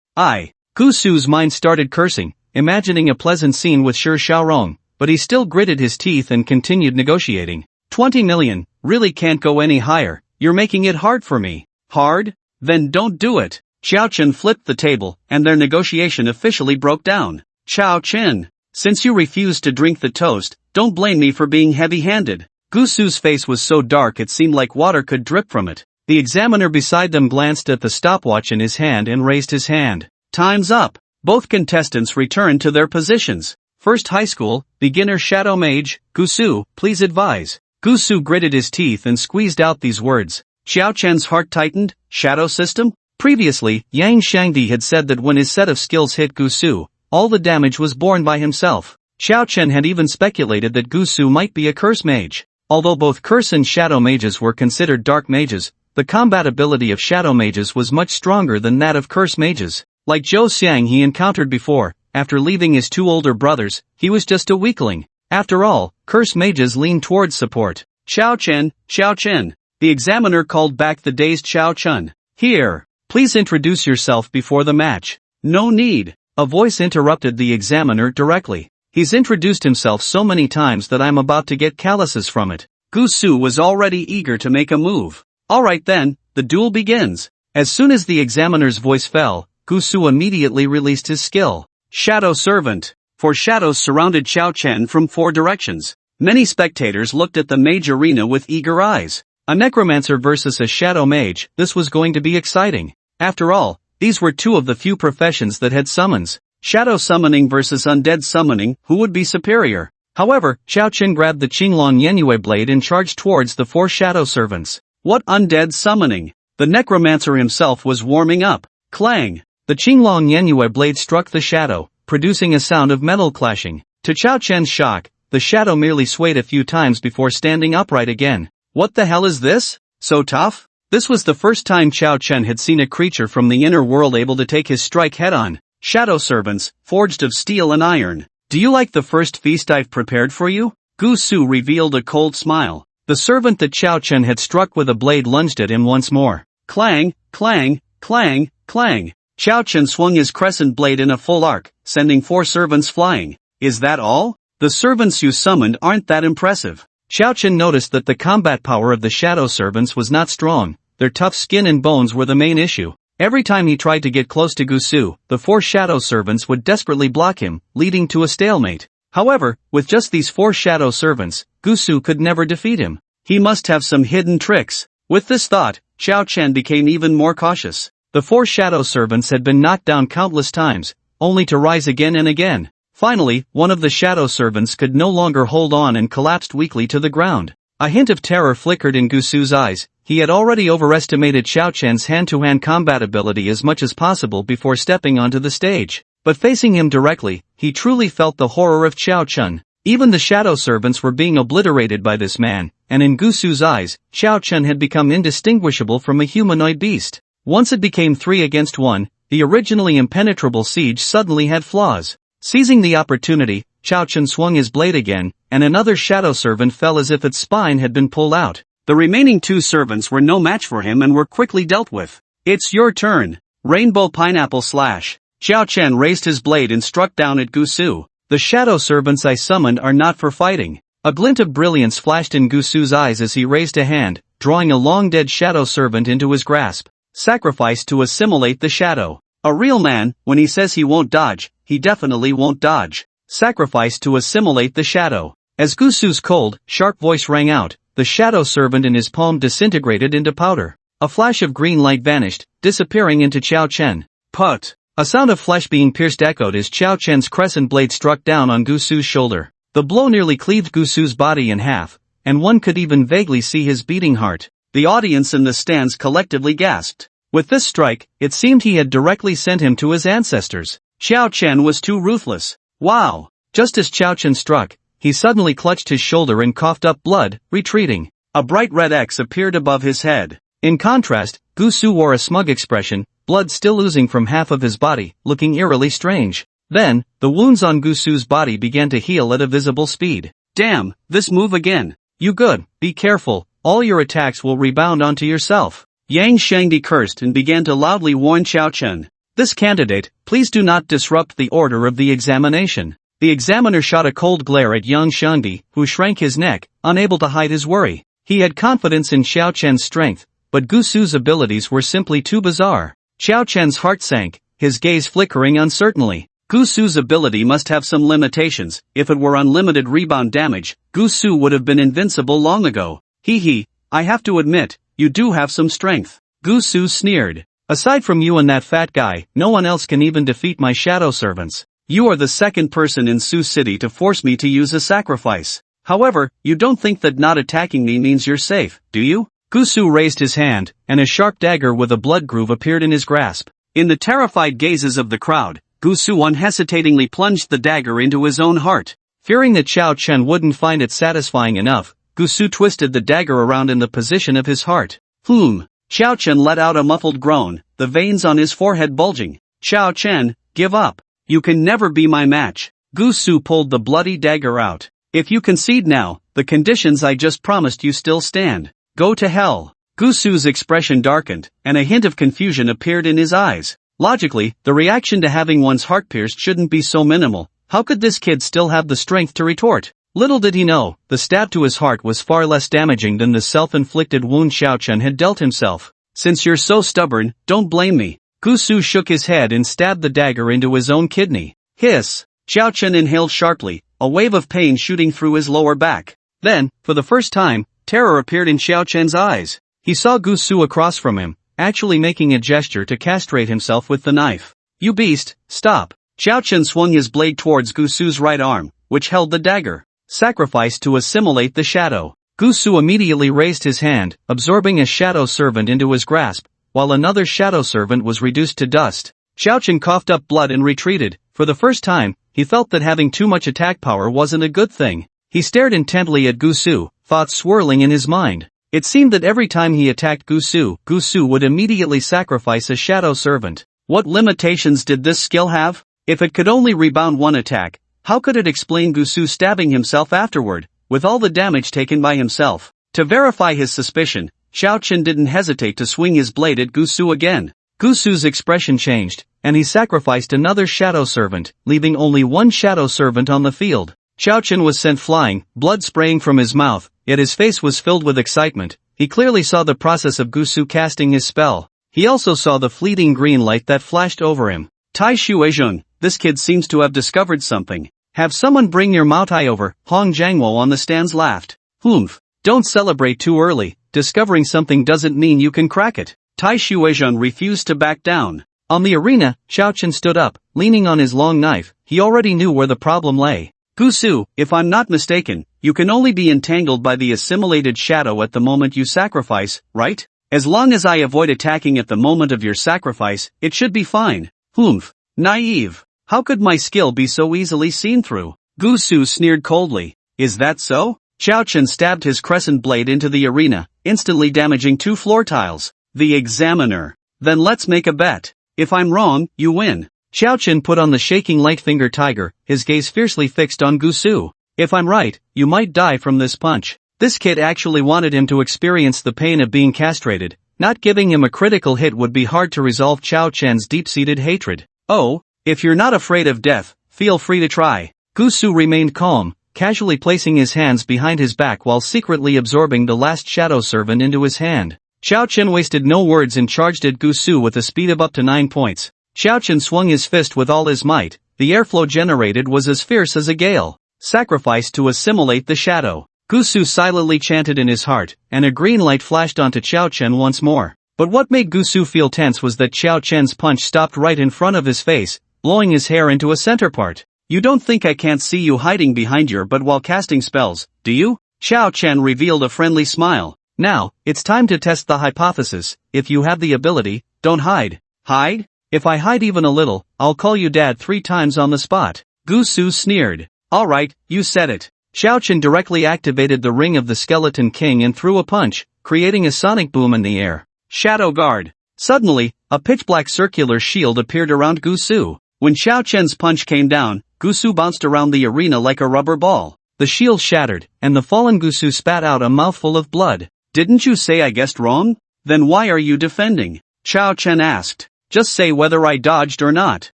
Gu Su's mind started cursing, imagining a pleasant scene with Shi Xiaorong, but he still gritted his teeth and continued negotiating. 20 million, really can't go any higher, you're making it hard for me. Hard? Then don't do it. Xiao Chen flipped the table, and their negotiation officially broke down. "Xiao Chen, since you refused to drink the toast, don't blame me for being heavy-handed." Gu Su's face was so dark it seemed like water could drip from it. The examiner beside them glanced at the stopwatch in his hand and raised his hand. "Time's up." Both contestants returned to their positions. First high school, beginner Shadow Mage, Gu Su, please advise. Gu Su gritted his teeth and squeezed out these words. Xiao Chen's heart tightened. Shadow system? Previously, Yang Shangdi had said that when his set of skills hit Gu Su, all the damage was borne by himself. Xiao Chen had even speculated that Gu Su might be a curse mage. Although both curse and shadow mages were considered dark mages, the combat ability of shadow mages was much stronger than that of curse mages. Like Zhou Xiang he encountered before, after leaving his 2 older brothers, he was just a weakling. After all, curse mages lean towards support. Xiao Chen. The examiner called back the dazed Xiao Chen. "Here, please introduce yourself before the match." "No need." A voice interrupted the examiner directly. "He's introduced himself so many times that I'm about to get calluses from it." Gu Su was already eager to make a move. "Alright then, the duel begins." As soon as the examiner's voice fell, Gu Su immediately released his skill. Shadow Servant. 4 shadows surrounded Xiao Chen from 4 directions. Many spectators looked at the mage arena with eager eyes. A necromancer versus a shadow mage, this was going to be exciting. After all, these were 2 of the few professions that had summons. Shadow summoning versus undead summoning, who would be superior? However, Xiao Chen grabbed the Qinglong Yenyue blade and charged towards the 4 shadow servants. What undead summoning! The necromancer himself was warming up. Clang! The Qinglong Yenyue blade struck the shadow, producing a sound of metal clashing. To Xiao Chen's shock, the shadow merely swayed a few times before standing upright again. What the hell is this? So tough? This was the first time Xiao Chen had seen a creature from the inner world able to take his strike head-on. Shadow servants, forged of steel and iron. Do you like the first feast I've prepared for you? Gu Su revealed a cold smile. The servant that Xiao Chen had struck with a blade lunged at him once more. Clang, clang, clang, clang. Xiao Chen swung his crescent blade in a full arc, sending 4 servants flying. Is that all? The servants you summoned aren't that impressive. Xiao Chen noticed that the combat power of the shadow servants was not strong. Their tough skin and bones were the main issue. Every time he tried to get close to Gu Su, the 4 shadow servants would desperately block him, leading to a stalemate. However, with just these 4 shadow servants, Gu Su could never defeat him. He must have some hidden tricks. With this thought, Xiao Chen became even more cautious. The 4 shadow servants had been knocked down countless times, only to rise again and again. Finally, one of the shadow servants could no longer hold on and collapsed weakly to the ground. A hint of terror flickered in Gu Su's eyes. He had already overestimated Xiao Chen's hand-to-hand combat ability as much as possible before stepping onto the stage. But facing him directly, he truly felt the horror of Xiao Chen. Even the shadow servants were being obliterated by this man, and in Gu Su's eyes, Xiao Chen had become indistinguishable from a humanoid beast. Once it became 3 against 1, the originally impenetrable siege suddenly had flaws. Seizing the opportunity, Xiao Chen swung his blade again, and another shadow servant fell as if its spine had been pulled out. The remaining 2 servants were no match for him and were quickly dealt with. It's your turn. Rainbow Pineapple Slash. Xiao Chen raised his blade and struck down at Gu Su. The shadow servants I summoned are not for fighting. A glint of brilliance flashed in Gu Su's eyes as he raised a hand, drawing a long-dead shadow servant into his grasp. Sacrifice to assimilate the shadow. A real man, when he says he won't dodge, he definitely won't dodge. Sacrifice to assimilate the shadow. As Gu Su's cold, sharp voice rang out, the shadow servant in his palm disintegrated into powder. A flash of green light vanished, disappearing into Xiao Chen. Put! A sound of flesh being pierced echoed as Xiao Chen's crescent blade struck down on Gu Su's shoulder. The blow nearly cleaved Gu Su's body in half, and one could even vaguely see his beating heart. The audience in the stands collectively gasped. With this strike, it seemed he had directly sent him to his ancestors. Xiao Chen was too ruthless. Wow! Just as Xiao Chen struck, he suddenly clutched his shoulder and coughed up blood, retreating. A bright red X appeared above his head. In contrast, Gu Su wore a smug expression, blood still oozing from half of his body, looking eerily strange. Then, the wounds on Gu Su's body began to heal at a visible speed. Damn, this move again. You good, be careful, all your attacks will rebound onto yourself. Yang Shangdi cursed and began to loudly warn Xiao Chen. This candidate, please do not disrupt the order of the examination. The examiner shot a cold glare at Yang Shangdi, who shrank his neck, unable to hide his worry. He had confidence in Xiao Chen's strength, but Gu Su's abilities were simply too bizarre. Xiao Chen's heart sank, his gaze flickering uncertainly. Gu Su's ability must have some limitations. If it were unlimited rebound damage, Gu Su would have been invincible long ago. Hee, I have to admit, you do have some strength. Gu Su sneered. Aside from you and that fat guy, no one else can even defeat my shadow servants. You are the second person in Su City to force me to use a sacrifice. However, you don't think that not attacking me means you're safe, do you? Gu Su raised his hand, and a sharp dagger with a blood groove appeared in his grasp. In the terrified gazes of the crowd, Gu Su unhesitatingly plunged the dagger into his own heart. Fearing that Xiao Chen wouldn't find it satisfying enough, Gu Su twisted the dagger around in the position of his heart. Xiao Chen let out a muffled groan, the veins on his forehead bulging. Xiao Chen, give up. You can never be my match. Gu Su pulled the bloody dagger out. If you concede now, the conditions I just promised you still stand. Go to hell. Gu Su's expression darkened, and a hint of confusion appeared in his eyes. Logically, the reaction to having one's heart pierced shouldn't be so minimal. How could this kid still have the strength to retort? Little did he know, the stab to his heart was far less damaging than the self-inflicted wound Xiao Chen had dealt himself. Since you're so stubborn, don't blame me. Gu Su shook his head and stabbed the dagger into his own kidney. Hiss! Xiao Chen inhaled sharply, a wave of pain shooting through his lower back. Then, for the first time, terror appeared in Xiao Chen's eyes. He saw Gu Su across from him, actually making a gesture to castrate himself with the knife. You beast, stop! Xiao Chen swung his blade towards Gu Su's right arm, which held the dagger. Sacrifice to assimilate the shadow. Gusu immediately raised his hand, absorbing a shadow servant into his grasp, while another shadow servant was reduced to dust. Xiaochen coughed up blood and retreated. For the first time, he felt that having too much attack power wasn't a good thing. He stared intently at Gusu, thoughts swirling in his mind. It seemed that every time he attacked Gusu, Gusu would immediately sacrifice a shadow servant. What limitations did this skill have? If it could only rebound one attack, how could it explain Gusu stabbing himself afterward, with all the damage taken by himself? To verify his suspicion, Xiaochen didn't hesitate to swing his blade at Gusu again. Gusu's expression changed, and he sacrificed another shadow servant, leaving only one shadow servant on the field. Xiaochen was sent flying, blood spraying from his mouth, yet his face was filled with excitement. He clearly saw the process of Gusu casting his spell. He also saw the fleeting green light that flashed over him. Tai Shuizheng, this kid seems to have discovered something. Have someone bring your Maotai over, Hong Jiangwo on the stands laughed. Humph, don't celebrate too early, discovering something doesn't mean you can crack it. Tai Shuizheng refused to back down. On the arena, Xiaochen stood up, leaning on his long knife. He already knew where the problem lay. Gusu, if I'm not mistaken, you can only be entangled by the assimilated shadow at the moment you sacrifice, right? As long as I avoid attacking at the moment of your sacrifice, it should be fine. Humph, naive. How could my skill be so easily seen through? Gusu sneered coldly. Is that so? Xiaochen stabbed his crescent blade into the arena, instantly damaging 2 floor tiles. The examiner. Then let's make a bet. If I'm wrong, you win. Xiaochen put on the shaking light finger tiger, his gaze fiercely fixed on Gusu. If I'm right, you might die from this punch. This kid actually wanted him to experience the pain of being castrated. Not giving him a critical hit would be hard to resolve Xiaochen's deep-seated hatred. Oh, if you're not afraid of death, feel free to try. Gusu remained calm, casually placing his hands behind his back while secretly absorbing the last shadow servant into his hand. Xiaochen wasted no words and charged at Gusu with a speed of up to 9 points. Xiaochen swung his fist with all his might. The airflow generated was as fierce as a gale. Sacrifice to assimilate the shadow. Gusu silently chanted in his heart, and a green light flashed onto Xiaochen once more. But what made Gusu feel tense was that Xiaochen's punch stopped right in front of his face, blowing his hair into a center part. You don't think I can't see you hiding behind your butt while casting spells, do you? Xiaochen revealed a friendly smile. Now, it's time to test the hypothesis. If you have the ability, don't hide. Hide? If I hide even a little, I'll call you dad 3 times on the spot. Gusu sneered. Alright, you said it. Xiaochen directly activated the ring of the Skeleton King and threw a punch, creating a sonic boom in the air. Shadow Guard. Suddenly, a pitch-black circular shield appeared around Gusu. When Xiaochen's punch came down, Gusu bounced around the arena like a rubber ball. The shield shattered, and the fallen Gusu spat out a mouthful of blood. Didn't you say I guessed wrong? Then why are you defending? Xiaochen asked. Just say whether I dodged or not.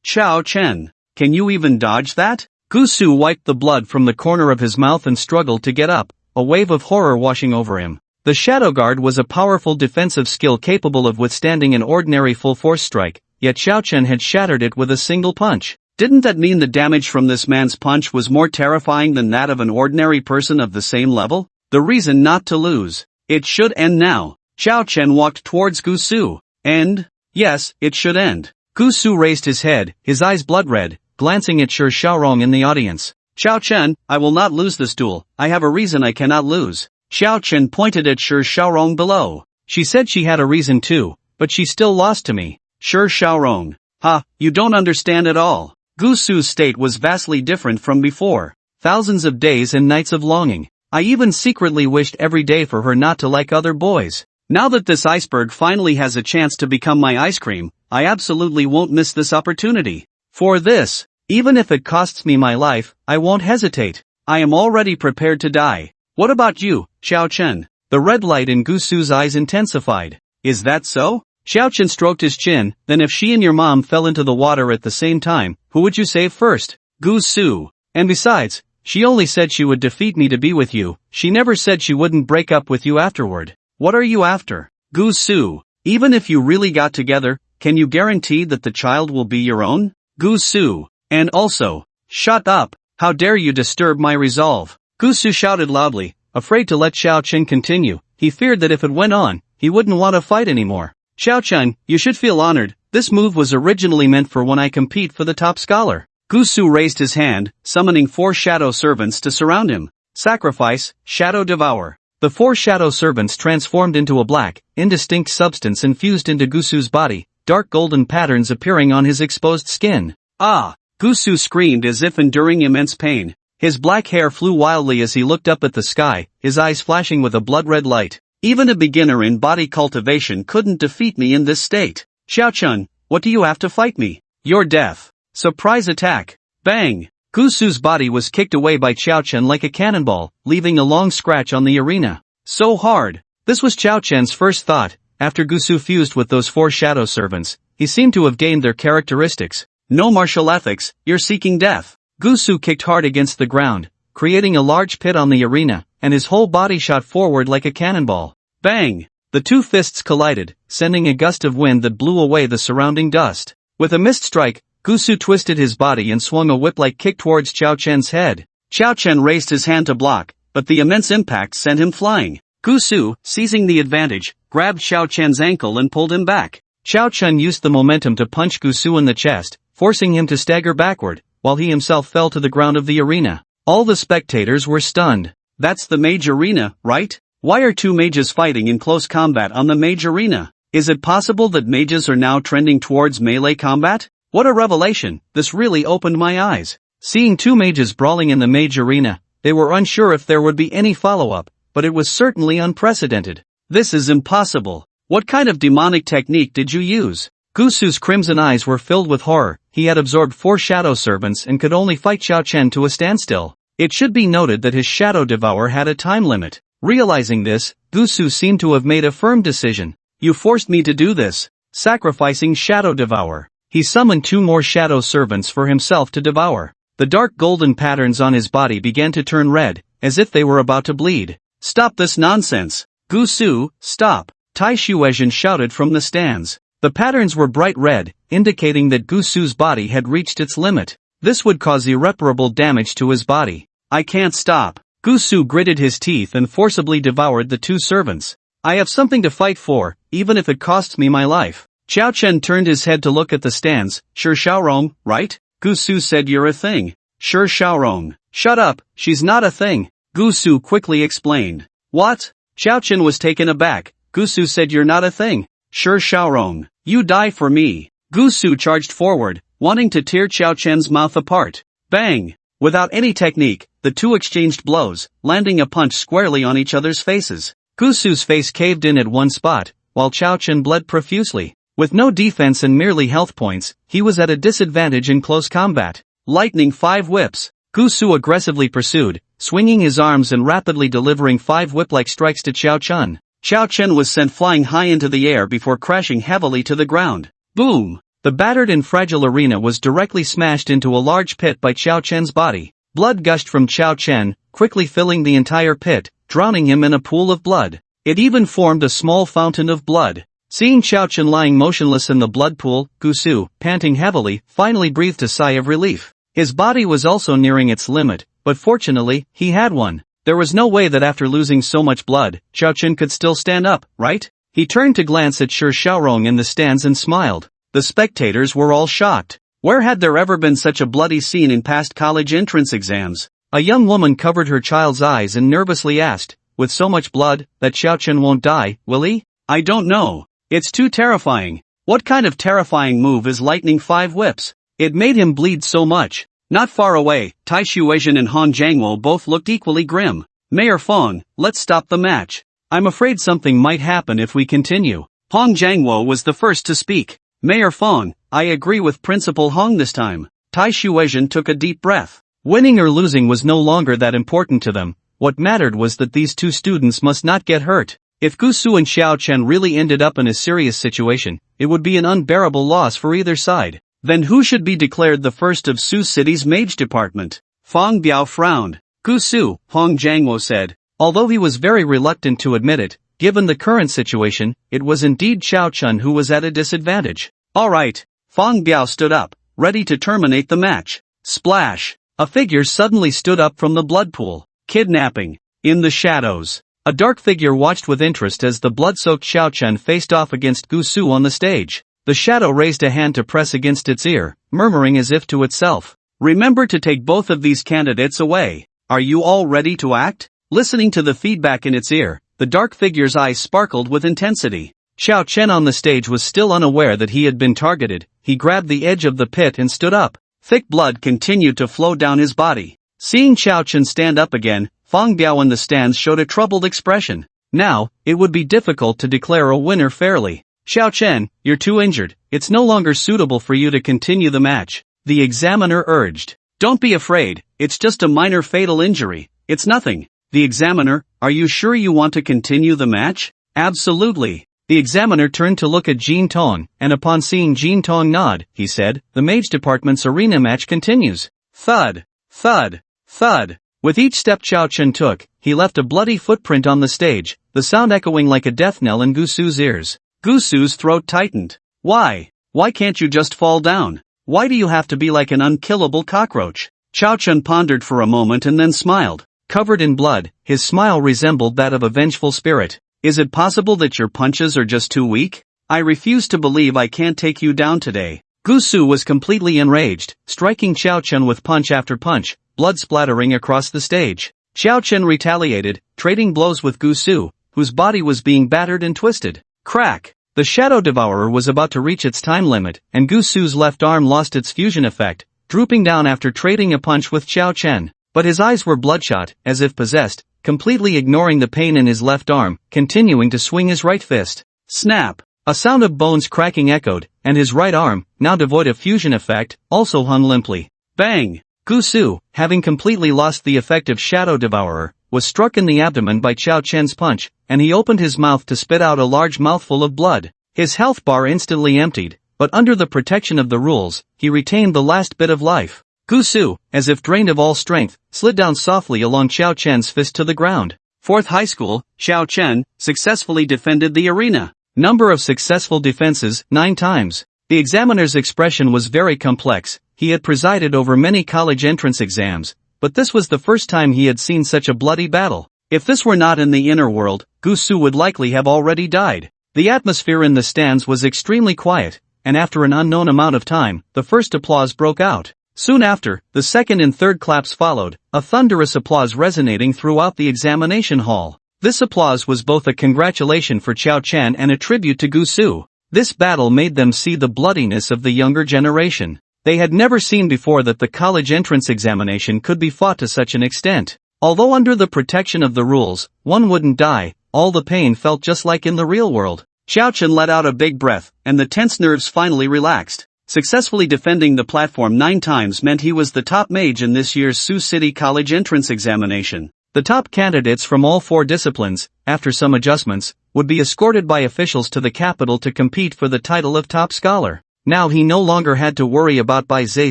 Xiaochen, can you even dodge that? Gusu wiped the blood from the corner of his mouth and struggled to get up, a wave of horror washing over him. The Shadow Guard was a powerful defensive skill capable of withstanding an ordinary full-force strike, yet Xiaochen had shattered it with a single punch. Didn't that mean the damage from this man's punch was more terrifying than that of an ordinary person of the same level? The reason not to lose. It should end now. Xiaochen walked towards Gusu. End? Yes, it should end. Gusu raised his head, his eyes blood-red, glancing at Shi Xiaorong in the audience. Xiaochen, I will not lose this duel. I have a reason I cannot lose. Xiaochen pointed at Shi Xiaorong below. She said she had a reason too, but she still lost to me. Shi Xiaorong. Ha, you don't understand at all. Gusu's state was vastly different from before. Thousands of days and nights of longing. I even secretly wished every day for her not to like other boys. Now that this iceberg finally has a chance to become my ice cream, I absolutely won't miss this opportunity. For this, even if it costs me my life, I won't hesitate. I am already prepared to die. What about you, Xiaochen? The red light in Gusu's eyes intensified. Is that so? Xiaochen stroked his chin. Then if she and your mom fell into the water at the same time, who would you save first? Gusu. And besides, she only said she would defeat me to be with you. She never said she wouldn't break up with you afterward. What are you after? Gusu. Even if you really got together, can you guarantee that the child will be your own? Gusu. And also, shut up. How dare you disturb my resolve? Gusu shouted loudly, afraid to let Xiaochen continue. He feared that if it went on, he wouldn't want to fight anymore. Xiaochen, you should feel honored. This move was originally meant for when I compete for the top scholar. Gusu raised his hand, summoning 4 shadow servants to surround him. Sacrifice, Shadow Devour. The 4 shadow servants transformed into a black, indistinct substance infused into Gusu's body, dark golden patterns appearing on his exposed skin. Ah! Gusu screamed as if enduring immense pain. His black hair flew wildly as he looked up at the sky, his eyes flashing with a blood-red light. Even a beginner in body cultivation couldn't defeat me in this state. Xiao-chun, what do you have to fight me? Your death. Surprise attack. Bang! Gusu's body was kicked away by Xiao-chun like a cannonball, leaving a long scratch on the arena. So hard. This was Xiao-chun's first thought. After Gusu fused with those 4 shadow servants, he seemed to have gained their characteristics. No martial ethics, you're seeking death. Gusu kicked hard against the ground, creating a large pit on the arena, and his whole body shot forward like a cannonball. Bang! The 2 fists collided, sending a gust of wind that blew away the surrounding dust. With a missed strike, Gusu twisted his body and swung a whip-like kick towards Xiao-chun's head. Xiao-chun raised his hand to block, but the immense impact sent him flying. Gusu, seizing the advantage, grabbed Xiao-chun's ankle and pulled him back. Xiao-chun used the momentum to punch Gusu in the chest, forcing him to stagger backward, while he himself fell to the ground of the arena. All the spectators were stunned. That's the Mage Arena, right? Why are 2 mages fighting in close combat on the Mage Arena? Is it possible that mages are now trending towards melee combat? What a revelation, this really opened my eyes. Seeing 2 mages brawling in the Mage Arena, they were unsure if there would be any follow-up, but it was certainly unprecedented. This is impossible. What kind of demonic technique did you use? Gusu's crimson eyes were filled with horror. He had absorbed 4 shadow servants and could only fight Xiao-chun to a standstill. It should be noted that his Shadow Devour had a time limit. Realizing this, Gusu seemed to have made a firm decision. You forced me to do this. Sacrificing Shadow Devour. He summoned 2 more shadow servants for himself to devour. The dark golden patterns on his body began to turn red, as if they were about to bleed. Stop this nonsense. Gusu, stop. Tai Shuezhen shouted from the stands. The patterns were bright red, indicating that Gusu's body had reached its limit. This would cause irreparable damage to his body. I can't stop. Gusu gritted his teeth and forcibly devoured the 2 servants. I have something to fight for, even if it costs me my life. Xiao-chun turned his head to look at the stands. Sure Xiaorong, right? Gusu said you're a thing. Sure Xiaorong. Shut up, she's not a thing. Gusu quickly explained. What? Xiao-chun was taken aback. Gusu said you're not a thing. Sure Xiaorong. You die for me. Gusu charged forward, wanting to tear Xiao-chun's mouth apart. Bang! Without any technique, the 2 exchanged blows, landing a punch squarely on each other's faces. Gusu's face caved in at one spot, while Xiao-chun bled profusely. With no defense and merely health points, he was at a disadvantage in close combat. Lightning 5 whips. Gusu aggressively pursued, swinging his arms and rapidly delivering 5 whip-like strikes to Xiao-chun. Xiao-chun was sent flying high into the air before crashing heavily to the ground. Boom! The battered and fragile arena was directly smashed into a large pit by Xiao-chun's body. Blood gushed from Xiao-chun, quickly filling the entire pit, drowning him in a pool of blood. It even formed a small fountain of blood. Seeing Xiao-chun lying motionless in the blood pool, Gusu, panting heavily, finally breathed a sigh of relief. His body was also nearing its limit, but fortunately, he had one. There was no way that after losing so much blood, Xiao-chun could still stand up, right? He turned to glance at Sure Xiaorong in the stands and smiled. The spectators were all shocked. Where had there ever been such a bloody scene in past college entrance exams? A young woman covered her child's eyes and nervously asked, with so much blood, that Xiao-chun won't die, will he? I don't know. It's too terrifying. What kind of terrifying move is lightning 5 whips? It made him bleed so much. Not far away, Tai Shuezhen and Han Jiangwo both looked equally grim. Mayor Feng, let's stop the match. I'm afraid something might happen if we continue. Han Jiangwo was the first to speak. Mayor Feng, I agree with Principal Hong this time. Tai Shuezhen took a deep breath. Winning or losing was no longer that important to them. What mattered was that these 2 students must not get hurt. If Gusu and Xiao-chun really ended up in a serious situation, it would be an unbearable loss for either side. Then who should be declared the first of Su City's mage department? Fang Biao frowned. Gusu, Hong Jiangwo said. Although he was very reluctant to admit it, given the current situation, it was indeed Xiao-chun who was at a disadvantage. Alright. Fang Biao stood up, ready to terminate the match. Splash! A figure suddenly stood up from the blood pool. Kidnapping. In the shadows. A dark figure watched with interest as the blood-soaked Xiao-chun faced off against Gusu on the stage. The shadow raised a hand to press against its ear, murmuring as if to itself. Remember to take both of these candidates away. Are you all ready to act? Listening to the feedback in its ear, the dark figure's eyes sparkled with intensity. Xiao Chen on the stage was still unaware that he had been targeted. He grabbed the edge of the pit and stood up. Thick blood continued to flow down his body. Seeing Xiao Chen stand up again, Fang Biao in the stands showed a troubled expression. Now, it would be difficult to declare a winner fairly. Xiao Chen, you're too injured. It's no longer suitable for you to continue the match, the examiner urged. Don't be afraid, it's just a minor fatal injury. It's nothing. The examiner, are you sure you want to continue the match? Absolutely. The examiner turned to look at Jin Tong, and upon seeing Jin Tong nod, he said, the Mage Department's arena match continues. Thud, thud, thud. With each step Xiao Chen took, he left a bloody footprint on the stage, the sound echoing like a death knell in Gusu's ears. Gusu's throat tightened. Why? Why can't you just fall down? Why do you have to be like an unkillable cockroach? Xiao Chen pondered for a moment and then smiled. Covered in blood, his smile resembled that of a vengeful spirit. Is it possible that your punches are just too weak? I refuse to believe I can't take you down today. Gusu was completely enraged, striking Xiao Chen with punch after punch, blood splattering across the stage. Xiao Chen retaliated, trading blows with Gusu, whose body was being battered and twisted. Crack! The Shadow Devourer was about to reach its time limit, and Gusu's left arm lost its fusion effect, drooping down after trading a punch with Xiao Chen. But his eyes were bloodshot, as if possessed, completely ignoring the pain in his left arm, continuing to swing his right fist. Snap! A sound of bones cracking echoed, and his right arm, now devoid of fusion effect, also hung limply. Bang! Gusu, having completely lost the effect of Shadow Devourer, was struck in the abdomen by Xiao Chen's punch, and he opened his mouth to spit out a large mouthful of blood. His health bar instantly emptied, but under the protection of the rules, he retained the last bit of life. Gusu, as if drained of all strength, slid down softly along Xiao Chen's fist to the ground. Fourth high school, Xiao Chen, successfully defended the arena. Number of successful defenses, 9 times. The examiner's expression was very complex. He had presided over many college entrance exams, but this was the first time he had seen such a bloody battle. If this were not in the inner world, Gusu would likely have already died. The atmosphere in the stands was extremely quiet, and after an unknown amount of time, the first applause broke out. Soon after, the second and third claps followed, a thunderous applause resonating throughout the examination hall. This applause was both a congratulation for Xiao Chen and a tribute to Gusu. This battle made them see the bloodiness of the younger generation. They had never seen before that the college entrance examination could be fought to such an extent. Although under the protection of the rules, one wouldn't die, all the pain felt just like in the real world. Xiao Chen let out a big breath, and the tense nerves finally relaxed. Successfully defending the platform 9 times meant he was the top mage in this year's Sioux City College entrance examination. The top candidates from all 4 disciplines, after some adjustments, would be escorted by officials to the capital to compete for the title of top scholar. Now he no longer had to worry about Bai Zhe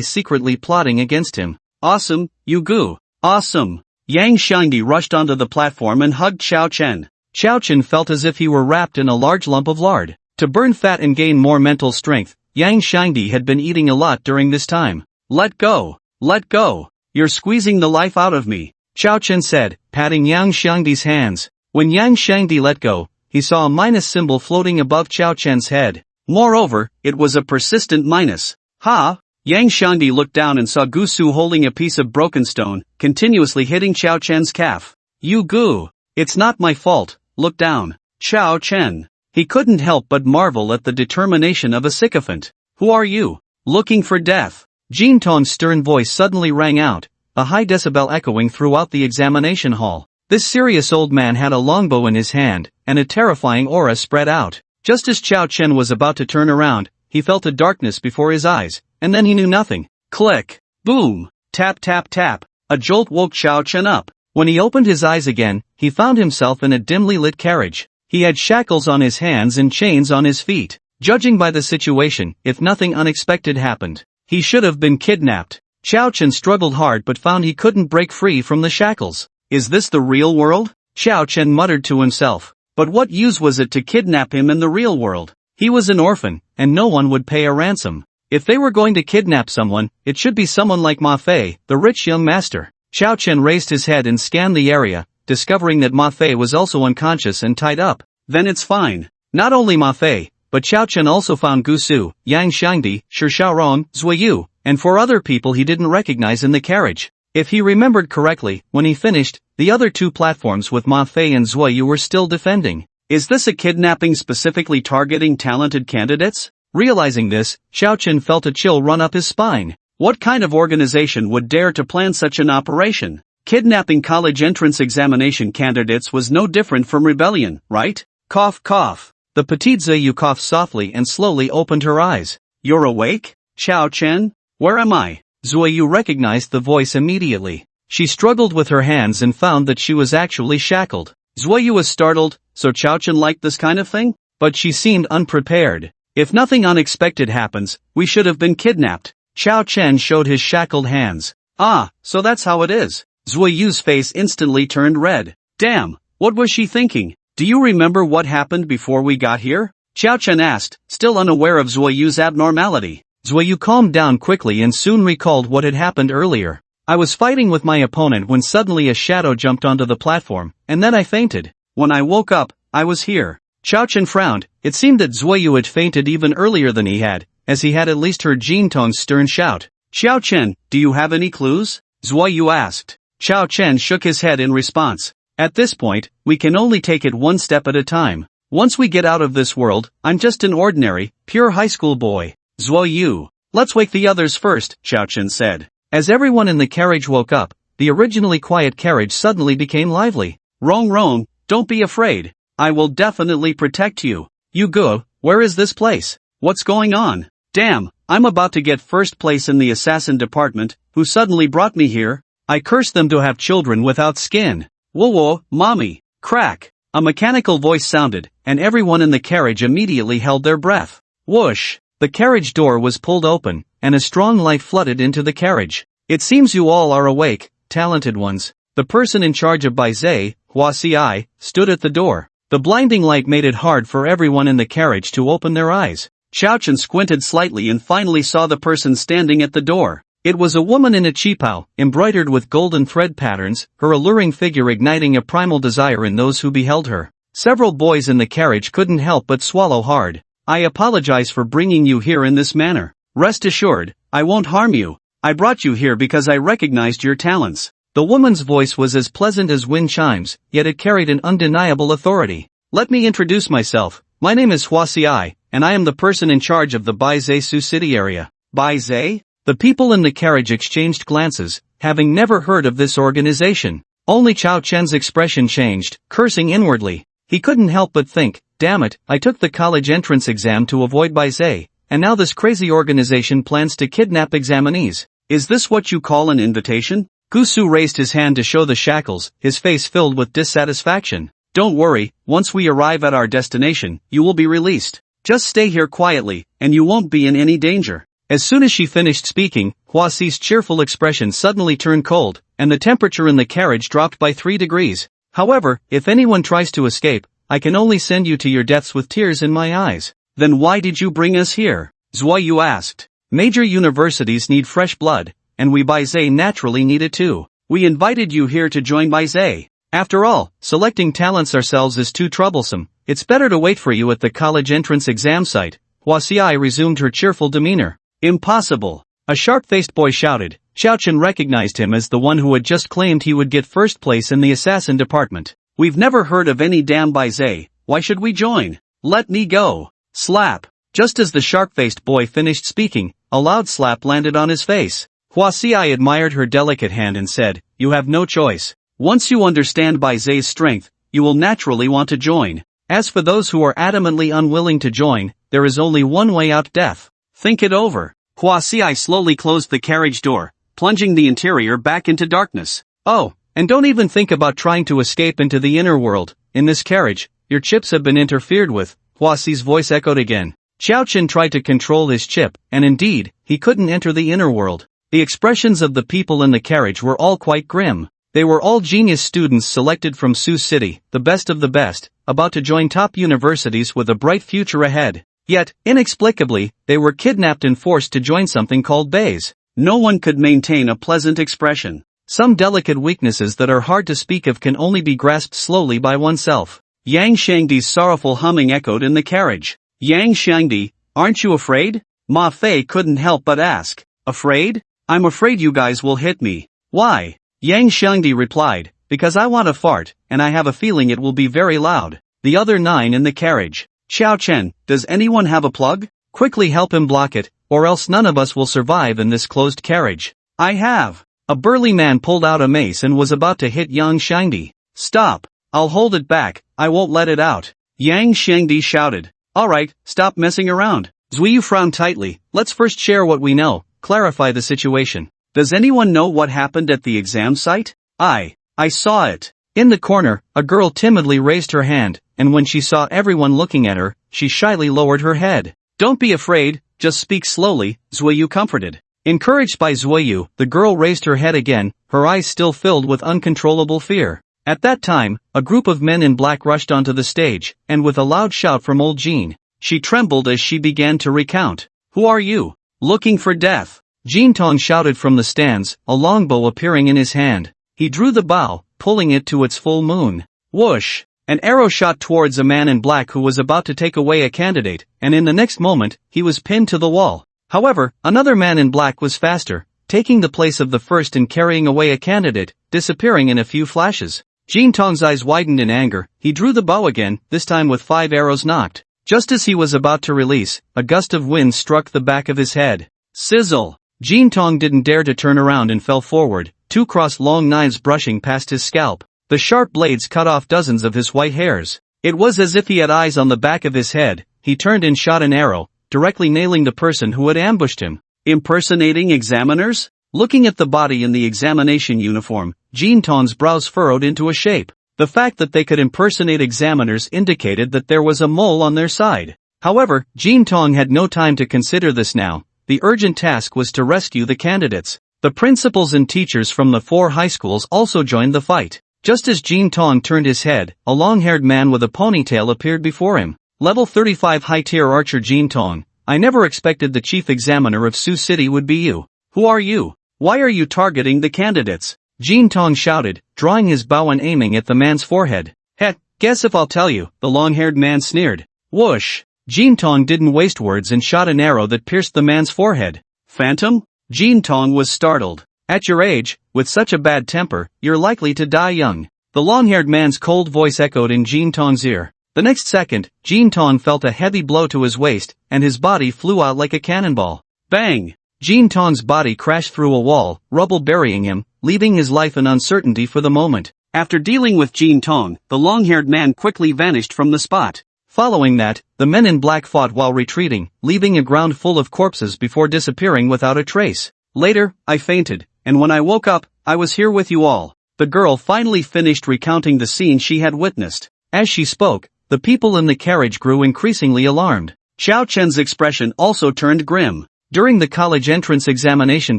secretly plotting against him. Awesome, Yu Gu. Awesome. Yang Shangdi rushed onto the platform and hugged Xiao Chen. Xiao Chen felt as if he were wrapped in a large lump of lard. To burn fat and gain more mental strength, Yang Shangdi had been eating a lot during this time. Let go. Let go. You're squeezing the life out of me, Xiao Chen said, patting Yang Shangdi's hands. When Yang Shangdi let go, he saw a minus symbol floating above Xiao Chen's head. Moreover, it was a persistent minus. Ha! Yang Shangdi looked down and saw Gusu holding a piece of broken stone, continuously hitting Xiao Chen's calf. You Gu! It's not my fault, look down. Xiao Chen. He couldn't help but marvel at the determination of a sycophant. Who are you? Looking for death. Jin Tong's stern voice suddenly rang out, a high decibel echoing throughout the examination hall. This serious old man had a longbow in his hand, and a terrifying aura spread out. Just as Xiao Chen was about to turn around, he felt a darkness before his eyes, and then he knew nothing. Click! Boom! Tap tap tap! A jolt woke Xiao Chen up. When he opened his eyes again, he found himself in a dimly lit carriage. He had shackles on his hands and chains on his feet. Judging by the situation, if nothing unexpected happened, he should have been kidnapped. Xiao Chen struggled hard but found he couldn't break free from the shackles. Is this the real world? Xiao Chen muttered to himself. But what use was it to kidnap him in the real world? He was an orphan, and no one would pay a ransom. If they were going to kidnap someone, it should be someone like Ma Fei, the rich young master. Xiao Chen raised his head and scanned the area, discovering that Ma Fei was also unconscious and tied up. Then it's fine. Not only Ma Fei, but Xiao Chen also found Gusu, Yang Shangdi, Shi Xiaorong, Zuiyu, and 4 other people he didn't recognize in the carriage. If he remembered correctly, when he finished, the other 2 platforms with Ma Fei and Zuoyu were still defending. Is this a kidnapping specifically targeting talented candidates? Realizing this, Xiaochen felt a chill run up his spine. What kind of organization would dare to plan such an operation? Kidnapping college entrance examination candidates was no different from rebellion, right? Cough cough. The petite Zuoyu coughed softly and slowly opened her eyes. You're awake? Xiaochen? Where am I? Zuoyu recognized the voice immediately. She struggled with her hands and found that she was actually shackled. Zuoyu was startled. So Xiaochen liked this kind of thing? But she seemed unprepared. If nothing unexpected happens, we should have been kidnapped. Xiaochen showed his shackled hands. Ah, so that's how it is. Zuoyu's face instantly turned red. Damn, what was she thinking? Do you remember what happened before we got here? Xiaochen asked, still unaware of Zuoyu's abnormality. Zuoyu calmed down quickly and soon recalled what had happened earlier. I was fighting with my opponent when suddenly a shadow jumped onto the platform, and then I fainted. When I woke up, I was here. Xiaochen frowned. It seemed that Zuoyu had fainted even earlier than he had, as he had at least heard Jin Tong's stern shout. Xiaochen, do you have any clues? Zuoyu asked. Xiaochen shook his head in response. At this point, we can only take it one step at a time. Once we get out of this world, I'm just an ordinary, pure high school boy. Zuoyu, let's wake the others first, Xiaochen said. As everyone in the carriage woke up, the originally quiet carriage suddenly became lively. Rong, don't be afraid. I will definitely protect you. You go, where is this place? What's going on? Damn, I'm about to get first place in the assassin department. Who suddenly brought me here? I curse them to have children without skin. Whoa, mommy, crack. A mechanical voice sounded, and everyone in the carriage immediately held their breath. Whoosh, the carriage door was pulled open, and a strong light flooded into the carriage. It seems you all are awake, talented ones. The person in charge of Baizhe, Hua Ci, stood at the door. The blinding light made it hard for everyone in the carriage to open their eyes. Xiaochen squinted slightly and finally saw the person standing at the door. It was a woman in a qipao, embroidered with golden thread patterns, her alluring figure igniting a primal desire in those who beheld her. Several boys in the carriage couldn't help but swallow hard. I apologize for bringing you here in this manner. Rest assured, I won't harm you. I brought you here because I recognized your talents. The woman's voice was as pleasant as wind chimes, yet it carried an undeniable authority. Let me introduce myself. My name is Hua Ci, and I am the person in charge of the Baizhe subsidiary. Baizhe? The people in the carriage exchanged glances, having never heard of this organization. Only Chao Chen's expression changed, cursing inwardly. He couldn't help but think, damn it, I took the college entrance exam to avoid Baizhe, and now this crazy organization plans to kidnap examinees. Is this what you call an invitation? Gusu raised his hand to show the shackles, his face filled with dissatisfaction. Don't worry, once we arrive at our destination, you will be released. Just stay here quietly, and you won't be in any danger. As soon as she finished speaking, Hua Ci's cheerful expression suddenly turned cold, and the temperature in the carriage dropped by 3 degrees. However, if anyone tries to escape, I can only send you to your deaths with tears in my eyes. Then why did you bring us here? Zuoyu asked. Major universities need fresh blood, and we Baizhe naturally need it too. We invited you here to join Baizhe. After all, selecting talents ourselves is too troublesome. It's better to wait for you at the college entrance exam site. Hua Ci resumed her cheerful demeanor. Impossible. A sharp-faced boy shouted. Xiaochen recognized him as the one who had just claimed he would get first place in the assassin department. We've never heard of any damn Baizhe. Why should we join? Let me go. Slap. Just as the sharp-faced boy finished speaking, a loud slap landed on his face. Hua Ci admired her delicate hand and said, you have no choice. Once you understand Baizhe's strength, you will naturally want to join. As for those who are adamantly unwilling to join, there is only one way out: death. Think it over. Hua Ci slowly closed the carriage door, plunging the interior back into darkness. Oh, and don't even think about trying to escape into the inner world. In this carriage, your chips have been interfered with. Hua Ci's voice echoed again. Xiaochen tried to control his chip, and indeed, he couldn't enter the inner world. The expressions of the people in the carriage were all quite grim. They were all genius students selected from Sioux City, the best of the best, about to join top universities with a bright future ahead. Yet, inexplicably, they were kidnapped and forced to join something called Baze. No one could maintain a pleasant expression. Some delicate weaknesses that are hard to speak of can only be grasped slowly by oneself. Yang Shangdi's sorrowful humming echoed in the carriage. Yang Shangdi, aren't you afraid? Ma Fei couldn't help but ask. Afraid? I'm afraid you guys will hit me. Why? Yang Xiangdi replied, because I want to fart, and I have a feeling it will be very loud. The other 9 in the carriage. Xiao Chen, does anyone have a plug? Quickly help him block it, or else none of us will survive in this closed carriage. I have. A burly man pulled out a mace and was about to hit Yang Xiangdi. Stop. I'll hold it back, I won't let it out. Yang Xiangdi shouted. Alright, stop messing around. Zuiyu frowned tightly. Let's first share what we know, clarify the situation. Does anyone know what happened at the exam site? I saw it. In the corner, a girl timidly raised her hand, and when she saw everyone looking at her, she shyly lowered her head. Don't be afraid, just speak slowly, Zuiyu comforted. Encouraged by Zuiyu, the girl raised her head again, her eyes still filled with uncontrollable fear. At that time, a group of men in black rushed onto the stage, and with a loud shout from old Jean, she trembled as she began to recount. Who are you? Looking for death. Jean Tong shouted from the stands, a longbow appearing in his hand. He drew the bow, pulling it to its full moon. Whoosh! An arrow shot towards a man in black who was about to take away a candidate, and in the next moment, he was pinned to the wall. However, another man in black was faster, taking the place of the first and carrying away a candidate, disappearing in a few flashes. Jean Tong's eyes widened in anger. He drew the bow again, this time with 5 arrows knocked. Just as he was about to release, a gust of wind struck the back of his head. Sizzle! Jean Tong didn't dare to turn around and fell forward, 2 cross-long knives brushing past his scalp. The sharp blades cut off dozens of his white hairs. It was as if he had eyes on the back of his head. He turned and shot an arrow, directly nailing the person who had ambushed him. Impersonating examiners? Looking at the body in the examination uniform, Jean Tong's brows furrowed into a shape. The fact that they could impersonate examiners indicated that there was a mole on their side. However, Jean Tong had no time to consider this now. The urgent task was to rescue the candidates. The principals and teachers from the 4 high schools also joined the fight. Just as Jean Tong turned his head, a long-haired man with a ponytail appeared before him. Level 35 high-tier archer Jean Tong. I never expected the chief examiner of Sioux City would be you. Who are you? Why are you targeting the candidates? Jean Tong shouted, drawing his bow and aiming at the man's forehead. Heh, guess if I'll tell you, the long-haired man sneered. Whoosh! Jean Tong didn't waste words and shot an arrow that pierced the man's forehead. Phantom? Jean Tong was startled. At your age, with such a bad temper, you're likely to die young. The long-haired man's cold voice echoed in Jean Tong's ear. The next second, Jean Tong felt a heavy blow to his waist, and his body flew out like a cannonball. Bang! Jean Tong's body crashed through a wall, rubble burying him, leaving his life in uncertainty for the moment. After dealing with Jean Tong, the long-haired man quickly vanished from the spot. Following that, the men in black fought while retreating, leaving a ground full of corpses before disappearing without a trace. Later, I fainted, and when I woke up, I was here with you all. The girl finally finished recounting the scene she had witnessed. As she spoke, the people in the carriage grew increasingly alarmed. Xiao Chen's expression also turned grim. During the college entrance examination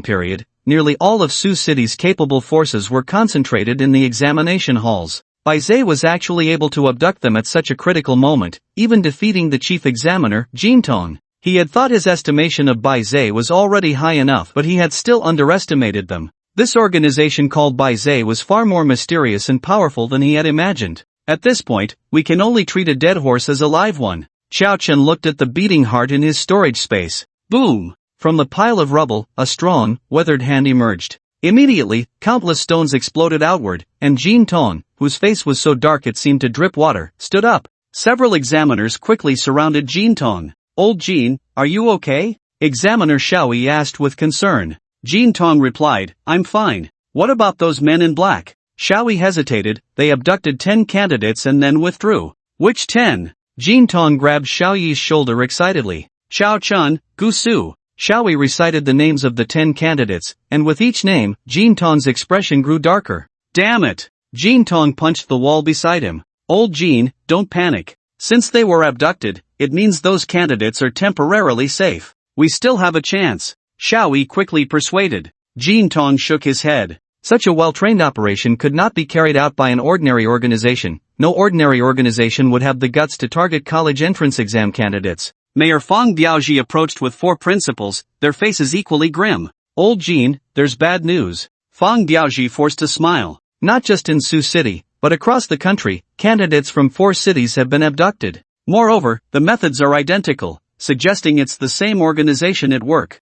period, nearly all of Sioux City's capable forces were concentrated in the examination halls. Bai Zhe was actually able to abduct them at such a critical moment, even defeating the chief examiner, Jean Tong. He had thought his estimation of Bai Zhe was already high enough, but he had still underestimated them. This organization called Bai Zhe was far more mysterious and powerful than he had imagined. At this point, we can only treat a dead horse as a live one. Xiao Chen looked at the beating heart in his storage space. Boom! From the pile of rubble, a strong, weathered hand emerged. Immediately, countless stones exploded outward, and Jean Tong, whose face was so dark it seemed to drip water, stood up. Several examiners quickly surrounded Jean Tong. Old Jean, are you okay? Examiner Xiaoyi asked with concern. Jean Tong replied, I'm fine. What about those men in black? Xiaoyi hesitated. They abducted 10 candidates and then withdrew. Which 10? Jean Tong grabbed Xiaoyi's shoulder excitedly. Xiao Chun, Gu Su. Xiaoyi recited the names of the 10 candidates, and with each name, Jean Tong's expression grew darker. Damn it! Jean Tong punched the wall beside him. Old Jean, don't panic. Since they were abducted, it means those candidates are temporarily safe. We still have a chance. Xiaoyi quickly persuaded. Jean Tong shook his head. Such a well-trained operation could not be carried out by an ordinary organization. No ordinary organization would have the guts to target college entrance exam candidates. Mayor Fang Biaoji approached with 4 principals, their faces equally grim. Old Jean, there's bad news. Fang Biaoji forced a smile. Not just in Sioux City, but across the country, candidates from 4 cities have been abducted. Moreover, the methods are identical, suggesting it's the same organization at work.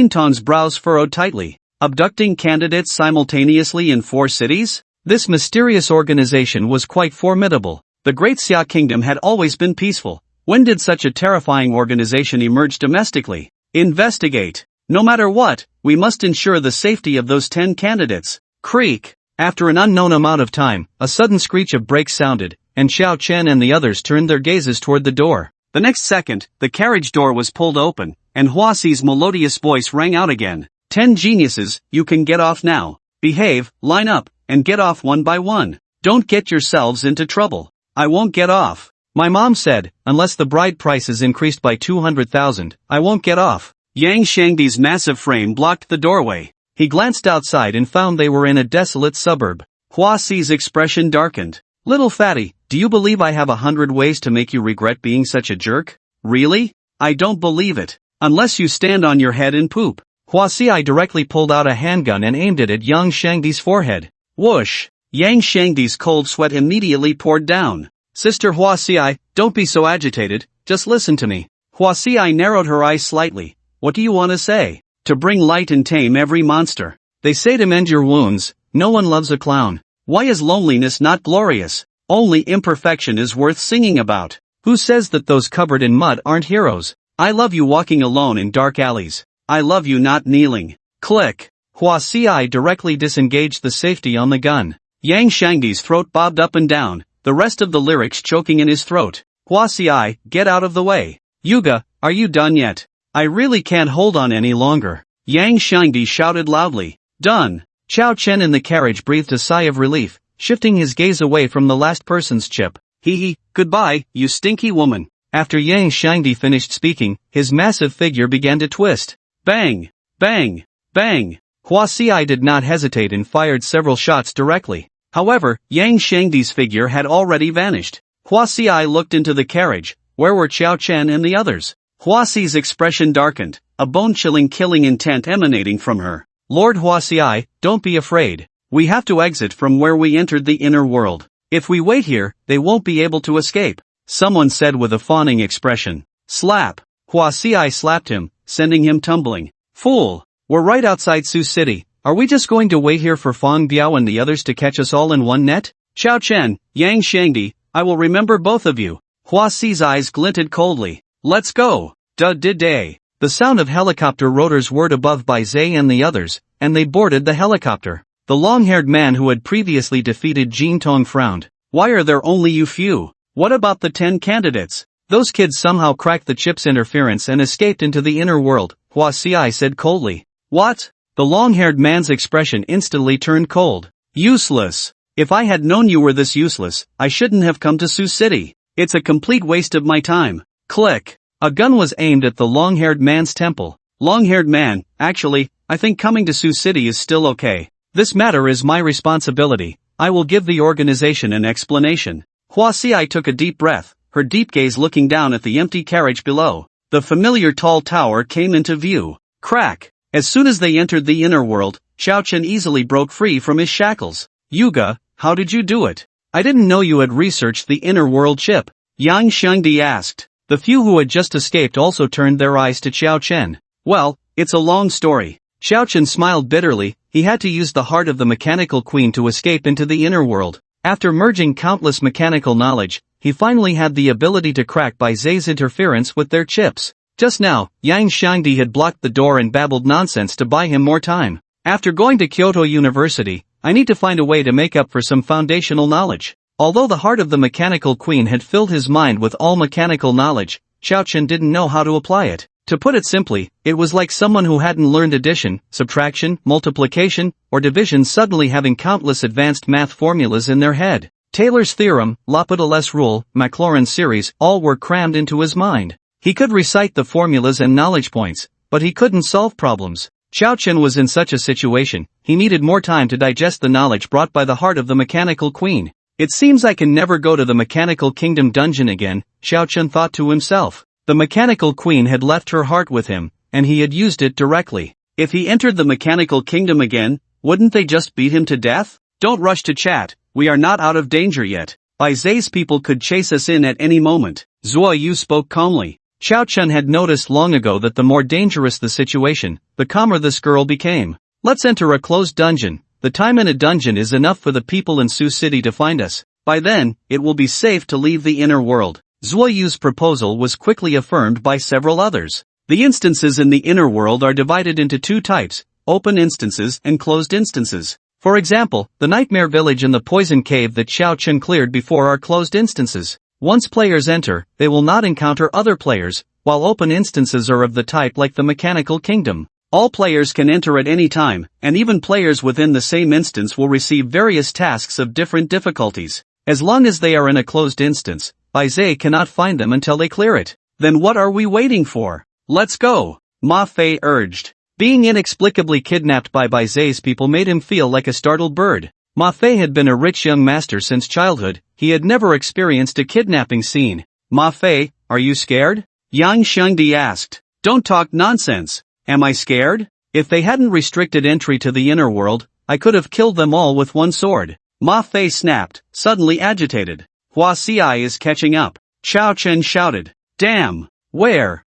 Tong's brows furrowed tightly. Abducting candidates simultaneously in 4 cities? This mysterious organization was quite formidable. The Great Xia Kingdom had always been peaceful. When did such a terrifying organization emerge domestically? Investigate. No matter what, we must ensure the safety of those 10 candidates. Creak. After an unknown amount of time, a sudden screech of brakes sounded, and Xiao Chen and the others turned their gazes toward the door. The next second, the carriage door was pulled open, and Hua Xi's melodious voice rang out again. 10 geniuses, you can get off now. Behave, line up, and get off one by one. Don't get yourselves into trouble. I won't get off. My mom said, unless the bride price is increased by 200,000, I won't get off. Yang Shangdi's massive frame blocked the doorway. He glanced outside and found they were in a desolate suburb. Hua Xi's expression darkened. Little fatty, do you believe I have 100 ways to make you regret being such a jerk? Really? I don't believe it. Unless you stand on your head and poop. Hua Xi directly pulled out a handgun and aimed it at Yang Shangdi's forehead. Whoosh! Yang Shangdi's cold sweat immediately poured down. Sister Hua Xi, don't be so agitated, just listen to me. Hua Xi narrowed her eyes slightly. What do you want to say? To bring light and tame every monster. They say to mend your wounds. No one loves a clown. Why is loneliness not glorious? Only imperfection is worth singing about. Who says that those covered in mud aren't heroes? I love you walking alone in dark alleys. I love you not kneeling. Click. Hua Xi directly disengaged the safety on the gun. Yang Shangdi's throat bobbed up and down, the rest of the lyrics choking in his throat. Hua Xi, get out of the way. Yuga, are you done yet? I really can't hold on any longer. Yang Shangdi shouted loudly. Done. Xiao Chen in the carriage breathed a sigh of relief, shifting his gaze away from the last person's chip. Hee, goodbye, you stinky woman. After Yang Shangdi finished speaking, his massive figure began to twist. Bang! Bang! Bang! Hua Xi did not hesitate and fired several shots directly. However, Yang Shangdi's figure had already vanished. Hua Xi looked into the carriage. Where were Xiao Chen and the others? Hua Xi's expression darkened, a bone-chilling killing intent emanating from her. Lord Hua Xi, don't be afraid. We have to exit from where we entered the inner world. If we wait here, they won't be able to escape. Someone said with a fawning expression. Slap. Hua Xi slapped him, sending him tumbling. Fool! We're right outside Sioux City. Are we just going to wait here for Fang Biao and the others to catch us all in one net? Xiao Chen, Yang Shangdi, I will remember both of you. Hua Xi's eyes glinted coldly. Let's go. Day. The sound of helicopter rotors whirred above by Zay and the others, and they boarded the helicopter. The long-haired man who had previously defeated Jin Tong frowned. Why are there only you few? What about the 10 candidates? Those kids somehow cracked the chip's interference and escaped into the inner world, Hua Xi said coldly. What? The long-haired man's expression instantly turned cold. Useless. If I had known you were this useless, I shouldn't have come to Sioux City. It's a complete waste of my time. Click. A gun was aimed at the long-haired man's temple. Long-haired man, actually, I think coming to Sioux City is still okay. This matter is my responsibility. I will give the organization an explanation. Hua Xi took a deep breath, her deep gaze looking down at the empty carriage below. The familiar tall tower came into view. Crack. As soon as they entered the inner world, Xiao Chen easily broke free from his shackles. Yuga, how did you do it? I didn't know you had researched the inner world chip. Yang Shangdi asked. The few who had just escaped also turned their eyes to Xiao Chen. Well, it's a long story. Xiao Chen smiled bitterly. He had to use the heart of the mechanical queen to escape into the inner world. After merging countless mechanical knowledge, he finally had the ability to crack by Zay's interference with their chips. Just now, Yang Shangdi had blocked the door and babbled nonsense to buy him more time. After going to Kyoto University, I need to find a way to make up for some foundational knowledge. Although the heart of the mechanical queen had filled his mind with all mechanical knowledge, Xiao Chen didn't know how to apply it. To put it simply, it was like someone who hadn't learned addition, subtraction, multiplication, or division suddenly having countless advanced math formulas in their head. Taylor's theorem, L'Hopital's rule, Maclaurin's series, all were crammed into his mind. He could recite the formulas and knowledge points, but he couldn't solve problems. Xiao Chen was in such a situation, he needed more time to digest the knowledge brought by the heart of the mechanical queen. It seems I can never go to the Mechanical Kingdom dungeon again, Xiao Chen thought to himself. The Mechanical Queen had left her heart with him, and he had used it directly. If he entered the Mechanical Kingdom again, wouldn't they just beat him to death? Don't rush to chat, we are not out of danger yet. Bai Zay's people could chase us in at any moment. Zuo Yu spoke calmly. Chao Chun had noticed long ago that the more dangerous the situation, the calmer this girl became. Let's enter a closed dungeon. The time in a dungeon is enough for the people in Sioux City to find us. By then, it will be safe to leave the inner world. Zuoyu's proposal was quickly affirmed by several others. The instances in the inner world are divided into two types, open instances and closed instances. For example, the Nightmare Village and the Poison Cave that Chao Chun cleared before are closed instances. Once players enter, they will not encounter other players, while open instances are of the type like the Mechanical Kingdom. All players can enter at any time, and even players within the same instance will receive various tasks of different difficulties. As long as they are in a closed instance, Baizé cannot find them until they clear it. Then what are we waiting for? Let's go, Ma Fei urged. Being inexplicably kidnapped by Baizé's people made him feel like a startled bird. Ma Fei had been a rich young master since childhood, he had never experienced a kidnapping scene. Ma Fei, are you scared? Yang Shengdi asked. Don't talk nonsense. Am I scared? If they hadn't restricted entry to the inner world, I could have killed them all with one sword. Ma Fei snapped, suddenly agitated. Hua Xiai is catching up. Chao Chen shouted. Damn! Where?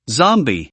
Zombie!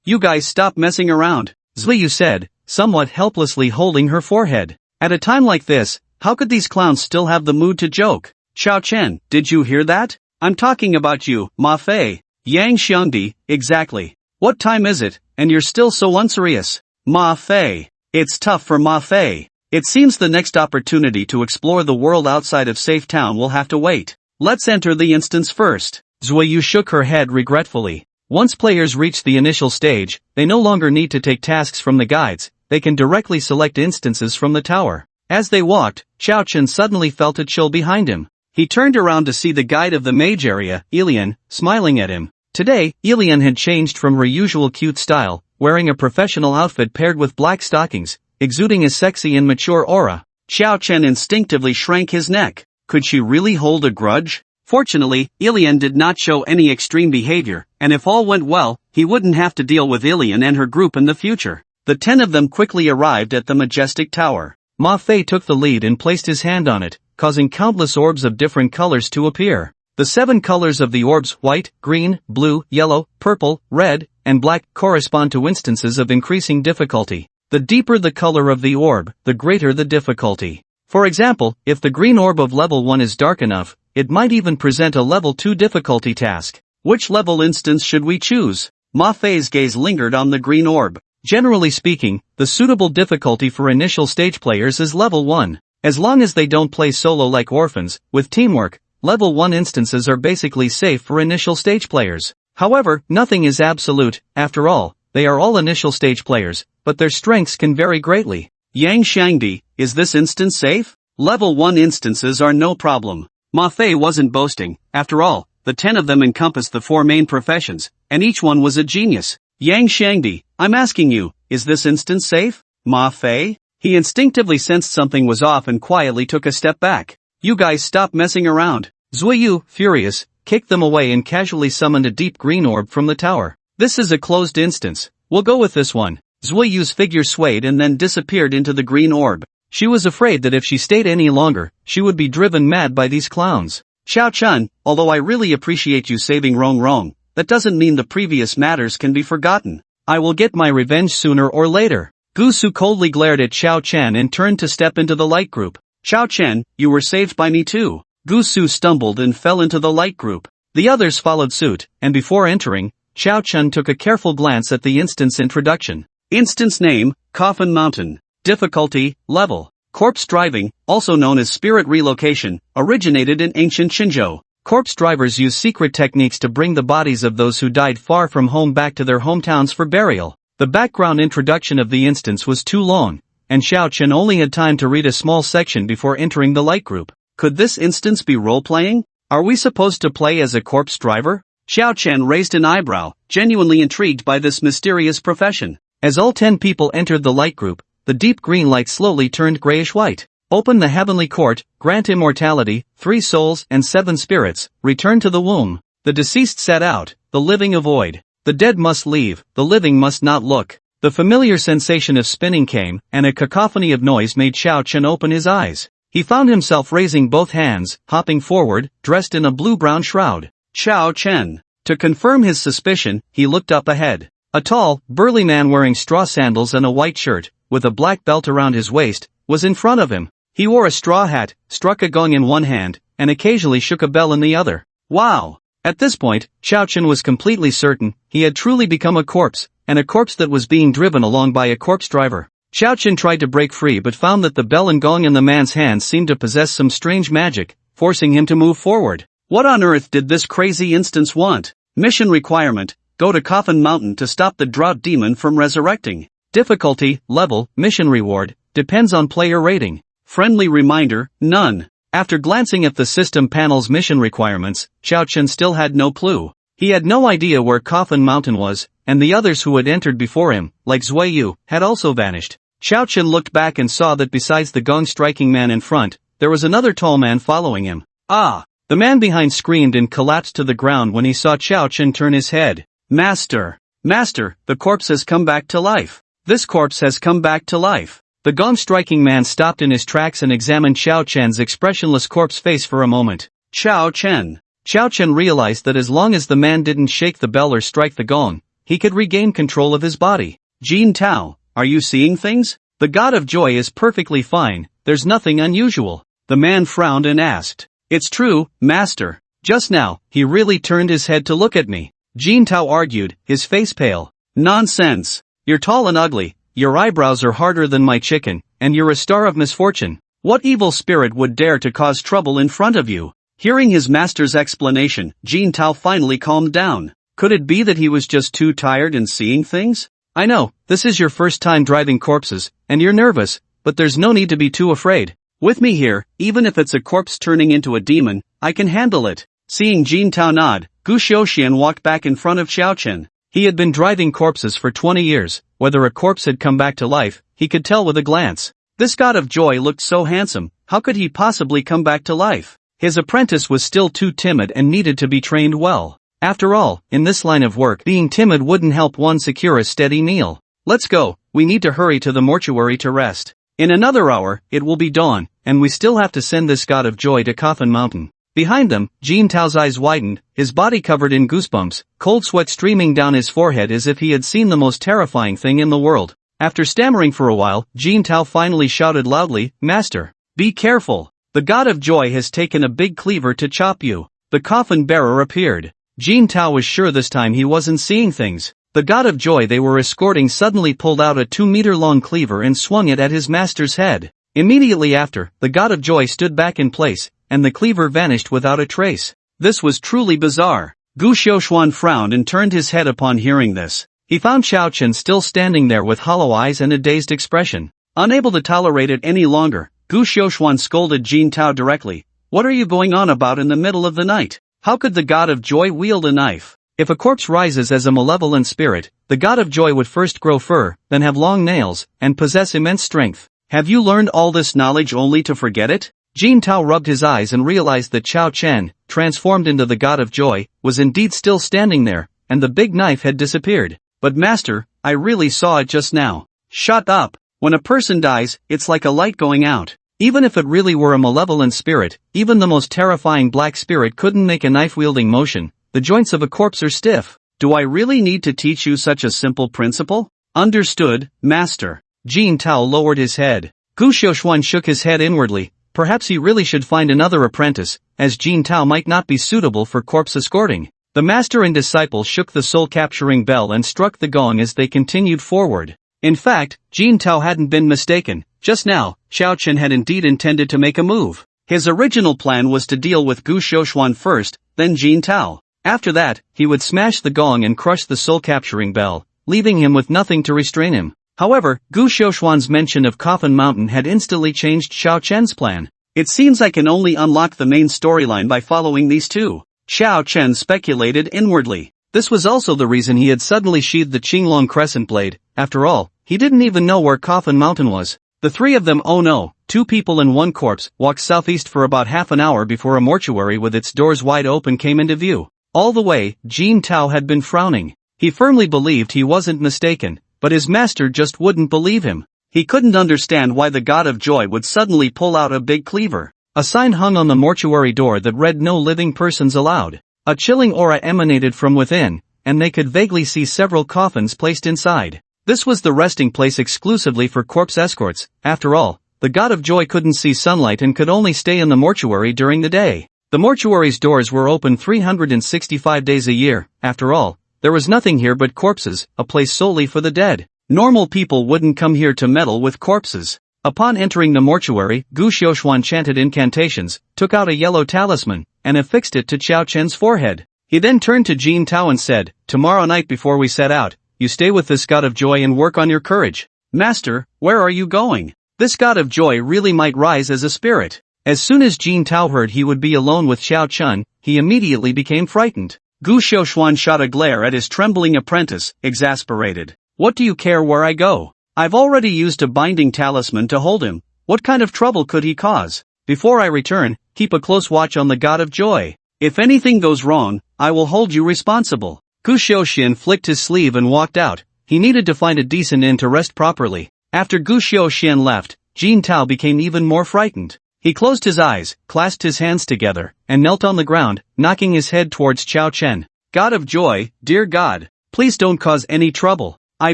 You guys stop messing around, Zuoyu said, somewhat helplessly holding her forehead. At a time like this, how could these clowns still have the mood to joke? Chao Chen, did you hear that? I'm talking about you, Ma Fei. Yang Xiangdi, exactly. What time is it, and you're still so unserious? Ma Fei. It's tough for Ma Fei. It seems the next opportunity to explore the world outside of Safe Town will have to wait. Let's enter the instance first. Zuoyu shook her head regretfully. Once players reach the initial stage, they no longer need to take tasks from the guides, they can directly select instances from the tower. As they walked, Chao Chen suddenly felt a chill behind him. He turned around to see the guide of the mage area, Elian, smiling at him. Today, Elian had changed from her usual cute style, wearing a professional outfit paired with black stockings, exuding a sexy and mature aura. Chao Chen instinctively shrank his neck. Could she really hold a grudge? Fortunately, Elian did not show any extreme behavior, and if all went well, he wouldn't have to deal with Elian and her group in the future. The 10 of them quickly arrived at the majestic tower. Ma Fei took the lead and placed his hand on it, causing countless orbs of different colors to appear. The 7 colors of the orbs, white, green, blue, yellow, purple, red, and black, correspond to instances of increasing difficulty. The deeper the color of the orb, the greater the difficulty. For example, if the green orb of level 1 is dark enough, it might even present a level 2 difficulty task. Which level instance should we choose? Ma Fei's gaze lingered on the green orb. Generally speaking, the suitable difficulty for initial stage players is level 1. As long as they don't play solo like orphans, with teamwork, level 1 instances are basically safe for initial stage players. However, nothing is absolute, after all, they are all initial stage players, but their strengths can vary greatly. Yang Shangdi, is this instance safe? Level 1 instances are no problem. Ma Fei wasn't boasting, after all, the 10 of them encompassed the 4 main professions, and each one was a genius. Yang Shangdi, I'm asking you, is this instance safe? Ma Fei? He instinctively sensed something was off and quietly took a step back. You guys stop messing around. Zuoyu, furious, kicked them away and casually summoned a deep green orb from the tower. This is a closed instance. We'll go with this one. Zuoyu's figure swayed and then disappeared into the green orb. She was afraid that if she stayed any longer, she would be driven mad by these clowns. Chao Chun, although I really appreciate you saving Rong, that doesn't mean the previous matters can be forgotten. I will get my revenge sooner or later. Gu Su coldly glared at Chao Chen and turned to step into the light group. Chao Chen, you were saved by me too. Gu Su stumbled and fell into the light group. The others followed suit, and before entering, Chao Chen took a careful glance at the instance introduction. Instance name, Coffin Mountain. Difficulty, level. Corpse driving, also known as spirit relocation, originated in ancient Shinzhou. Corpse drivers use secret techniques to bring the bodies of those who died far from home back to their hometowns for burial. The background introduction of the instance was too long, and Xiao Chen only had time to read a small section before entering the light group. Could this instance be role-playing? Are we supposed to play as a corpse driver? Xiao Chen raised an eyebrow, genuinely intrigued by this mysterious profession. As all 10 people entered the light group, the deep green light slowly turned grayish-white. Open the heavenly court, grant immortality, 3 souls and 7 spirits, return to the womb. The deceased set out, the living avoid. The dead must leave, the living must not look. The familiar sensation of spinning came, and a cacophony of noise made Xiao Chen open his eyes. He found himself raising both hands, hopping forward, dressed in a blue-brown shroud. Xiao Chen. To confirm his suspicion, he looked up ahead. A tall, burly man wearing straw sandals and a white shirt, with a black belt around his waist, was in front of him. He wore a straw hat, struck a gong in one hand, and occasionally shook a bell in the other. Wow! At this point, Xiao Chen was completely certain he had truly become a corpse, and a corpse that was being driven along by a corpse driver. Xiao Chen tried to break free but found that the bell and gong in the man's hands seemed to possess some strange magic, forcing him to move forward. What on earth did this crazy instance want? Mission requirement: go to Coffin Mountain to stop the drought demon from resurrecting. Difficulty, level, mission reward, depends on player rating. Friendly reminder, none. After glancing at the system panel's mission requirements, Xiao Chen still had no clue. He had no idea where Coffin Mountain was, and the others who had entered before him, like Zuiyu, had also vanished. Xiao Chen looked back and saw that besides the gong-striking man in front, there was another tall man following him. Ah! The man behind screamed and collapsed to the ground when he saw Xiao Chen turn his head. Master! Master, the corpse has come back to life. This corpse has come back to life. The gong-striking man stopped in his tracks and examined Xiao Chen's expressionless corpse face for a moment. Xiao Chen. Xiao Chen realized that as long as the man didn't shake the bell or strike the gong, he could regain control of his body. Jin Tao, are you seeing things? The God of Joy is perfectly fine, there's nothing unusual. The man frowned and asked. It's true, Master. Just now, he really turned his head to look at me. Jin Tao argued, his face pale. Nonsense. You're tall and ugly, your eyebrows are harder than my chicken, and you're a star of misfortune. What evil spirit would dare to cause trouble in front of you? Hearing his master's explanation, Jin Tao finally calmed down. Could it be that he was just too tired and seeing things? I know, this is your first time driving corpses, and you're nervous, but there's no need to be too afraid. With me here, even if it's a corpse turning into a demon, I can handle it. Seeing Jin Tao nod, Gu Xiuxian walked back in front of Xiao Chen. He had been driving corpses for 20 years, whether a corpse had come back to life, he could tell with a glance. This God of Joy looked so handsome, how could he possibly come back to life? His apprentice was still too timid and needed to be trained well. After all, in this line of work being timid wouldn't help one secure a steady meal. Let's go, we need to hurry to the mortuary to rest. In another hour, it will be dawn, and we still have to send this God of Joy to Coffin Mountain. Behind them, Jin Tao's eyes widened, his body covered in goosebumps, cold sweat streaming down his forehead as if he had seen the most terrifying thing in the world. After stammering for a while, Jin Tao finally shouted loudly, Master, be careful. The God of Joy has taken a big cleaver to chop you. The coffin bearer appeared. Jin Tao was sure this time he wasn't seeing things. The God of Joy they were escorting suddenly pulled out a 2-meter-long cleaver and swung it at his master's head. Immediately after, the God of Joy stood back in place, and the cleaver vanished without a trace. This was truly bizarre. Gu Xiuxuan frowned and turned his head upon hearing this. He found Xiao Chen still standing there with hollow eyes and a dazed expression. Unable to tolerate it any longer, Gu Xiuxuan scolded Jin Tao directly. What are you going on about in the middle of the night? How could the God of Joy wield a knife? If a corpse rises as a malevolent spirit, the God of Joy would first grow fur, then have long nails, and possess immense strength. Have you learned all this knowledge only to forget it? Jin Tao rubbed his eyes and realized that Xiao Chen, transformed into the God of Joy, was indeed still standing there, and the big knife had disappeared. But Master, I really saw it just now. Shut up. When a person dies, it's like a light going out. Even if it really were a malevolent spirit, even the most terrifying black spirit couldn't make a knife-wielding motion. The joints of a corpse are stiff. Do I really need to teach you such a simple principle? Understood, Master. Jin Tao lowered his head. Gu Xiuxuan shook his head inwardly. Perhaps he really should find another apprentice, as Jin Tao might not be suitable for corpse escorting. The master and disciple shook the soul-capturing bell and struck the gong as they continued forward. In fact, Jin Tao hadn't been mistaken. Just now, Xiao Chen had indeed intended to make a move. His original plan was to deal with Gu Xiuxuan first, then Jin Tao. After that, he would smash the gong and crush the soul-capturing bell, leaving him with nothing to restrain him. However, Gu Xiuxuan's mention of Coffin Mountain had instantly changed Xiao Chen's plan. It seems I can only unlock the main storyline by following these two. Xiao Chen speculated inwardly. This was also the reason he had suddenly sheathed the Qinglong crescent blade. After all, he didn't even know where Coffin Mountain was. The three of them, oh no, 2 people and 1 corpse, walked southeast for about half an hour before a mortuary with its doors wide open came into view. All the way, Jin Tao had been frowning. He firmly believed he wasn't mistaken, but his master just wouldn't believe him. He couldn't understand why the God of Joy would suddenly pull out a big cleaver. A sign hung on the mortuary door that read "No living persons allowed." A chilling aura emanated from within, and they could vaguely see several coffins placed inside. This was the resting place exclusively for corpse escorts. After all, the god of joy couldn't see sunlight and could only stay in the mortuary during the day. The mortuary's doors were open 365 days a year. After all, there was nothing here but corpses, a place solely for the dead. Normal people wouldn't come here to meddle with corpses. Upon entering the mortuary, Gu Xiaoshuan chanted incantations, took out a yellow talisman, and affixed it to Qiao Chen's forehead. He then turned to Jin Tao and said, "Tomorrow night before we set out, you stay with this god of joy and work on your courage." "Master, where are you going?" This god of joy really might rise as a spirit. As soon as Jin Tao heard he would be alone with Xiao Chun, he immediately became frightened. Gu Xiaoshuan shot a glare at his trembling apprentice, exasperated. "What do you care where I go? I've already used a binding talisman to hold him. What kind of trouble could he cause? Before I return, keep a close watch on the god of joy. If anything goes wrong, I will hold you responsible." Gu Xiaoxian flicked his sleeve and walked out. He needed to find a decent inn to rest properly. After Gu Xiaoxian left, Jin Tao became even more frightened. He closed his eyes, clasped his hands together, and knelt on the ground, knocking his head towards Qiao Chen. "God of joy, dear God, please don't cause any trouble. I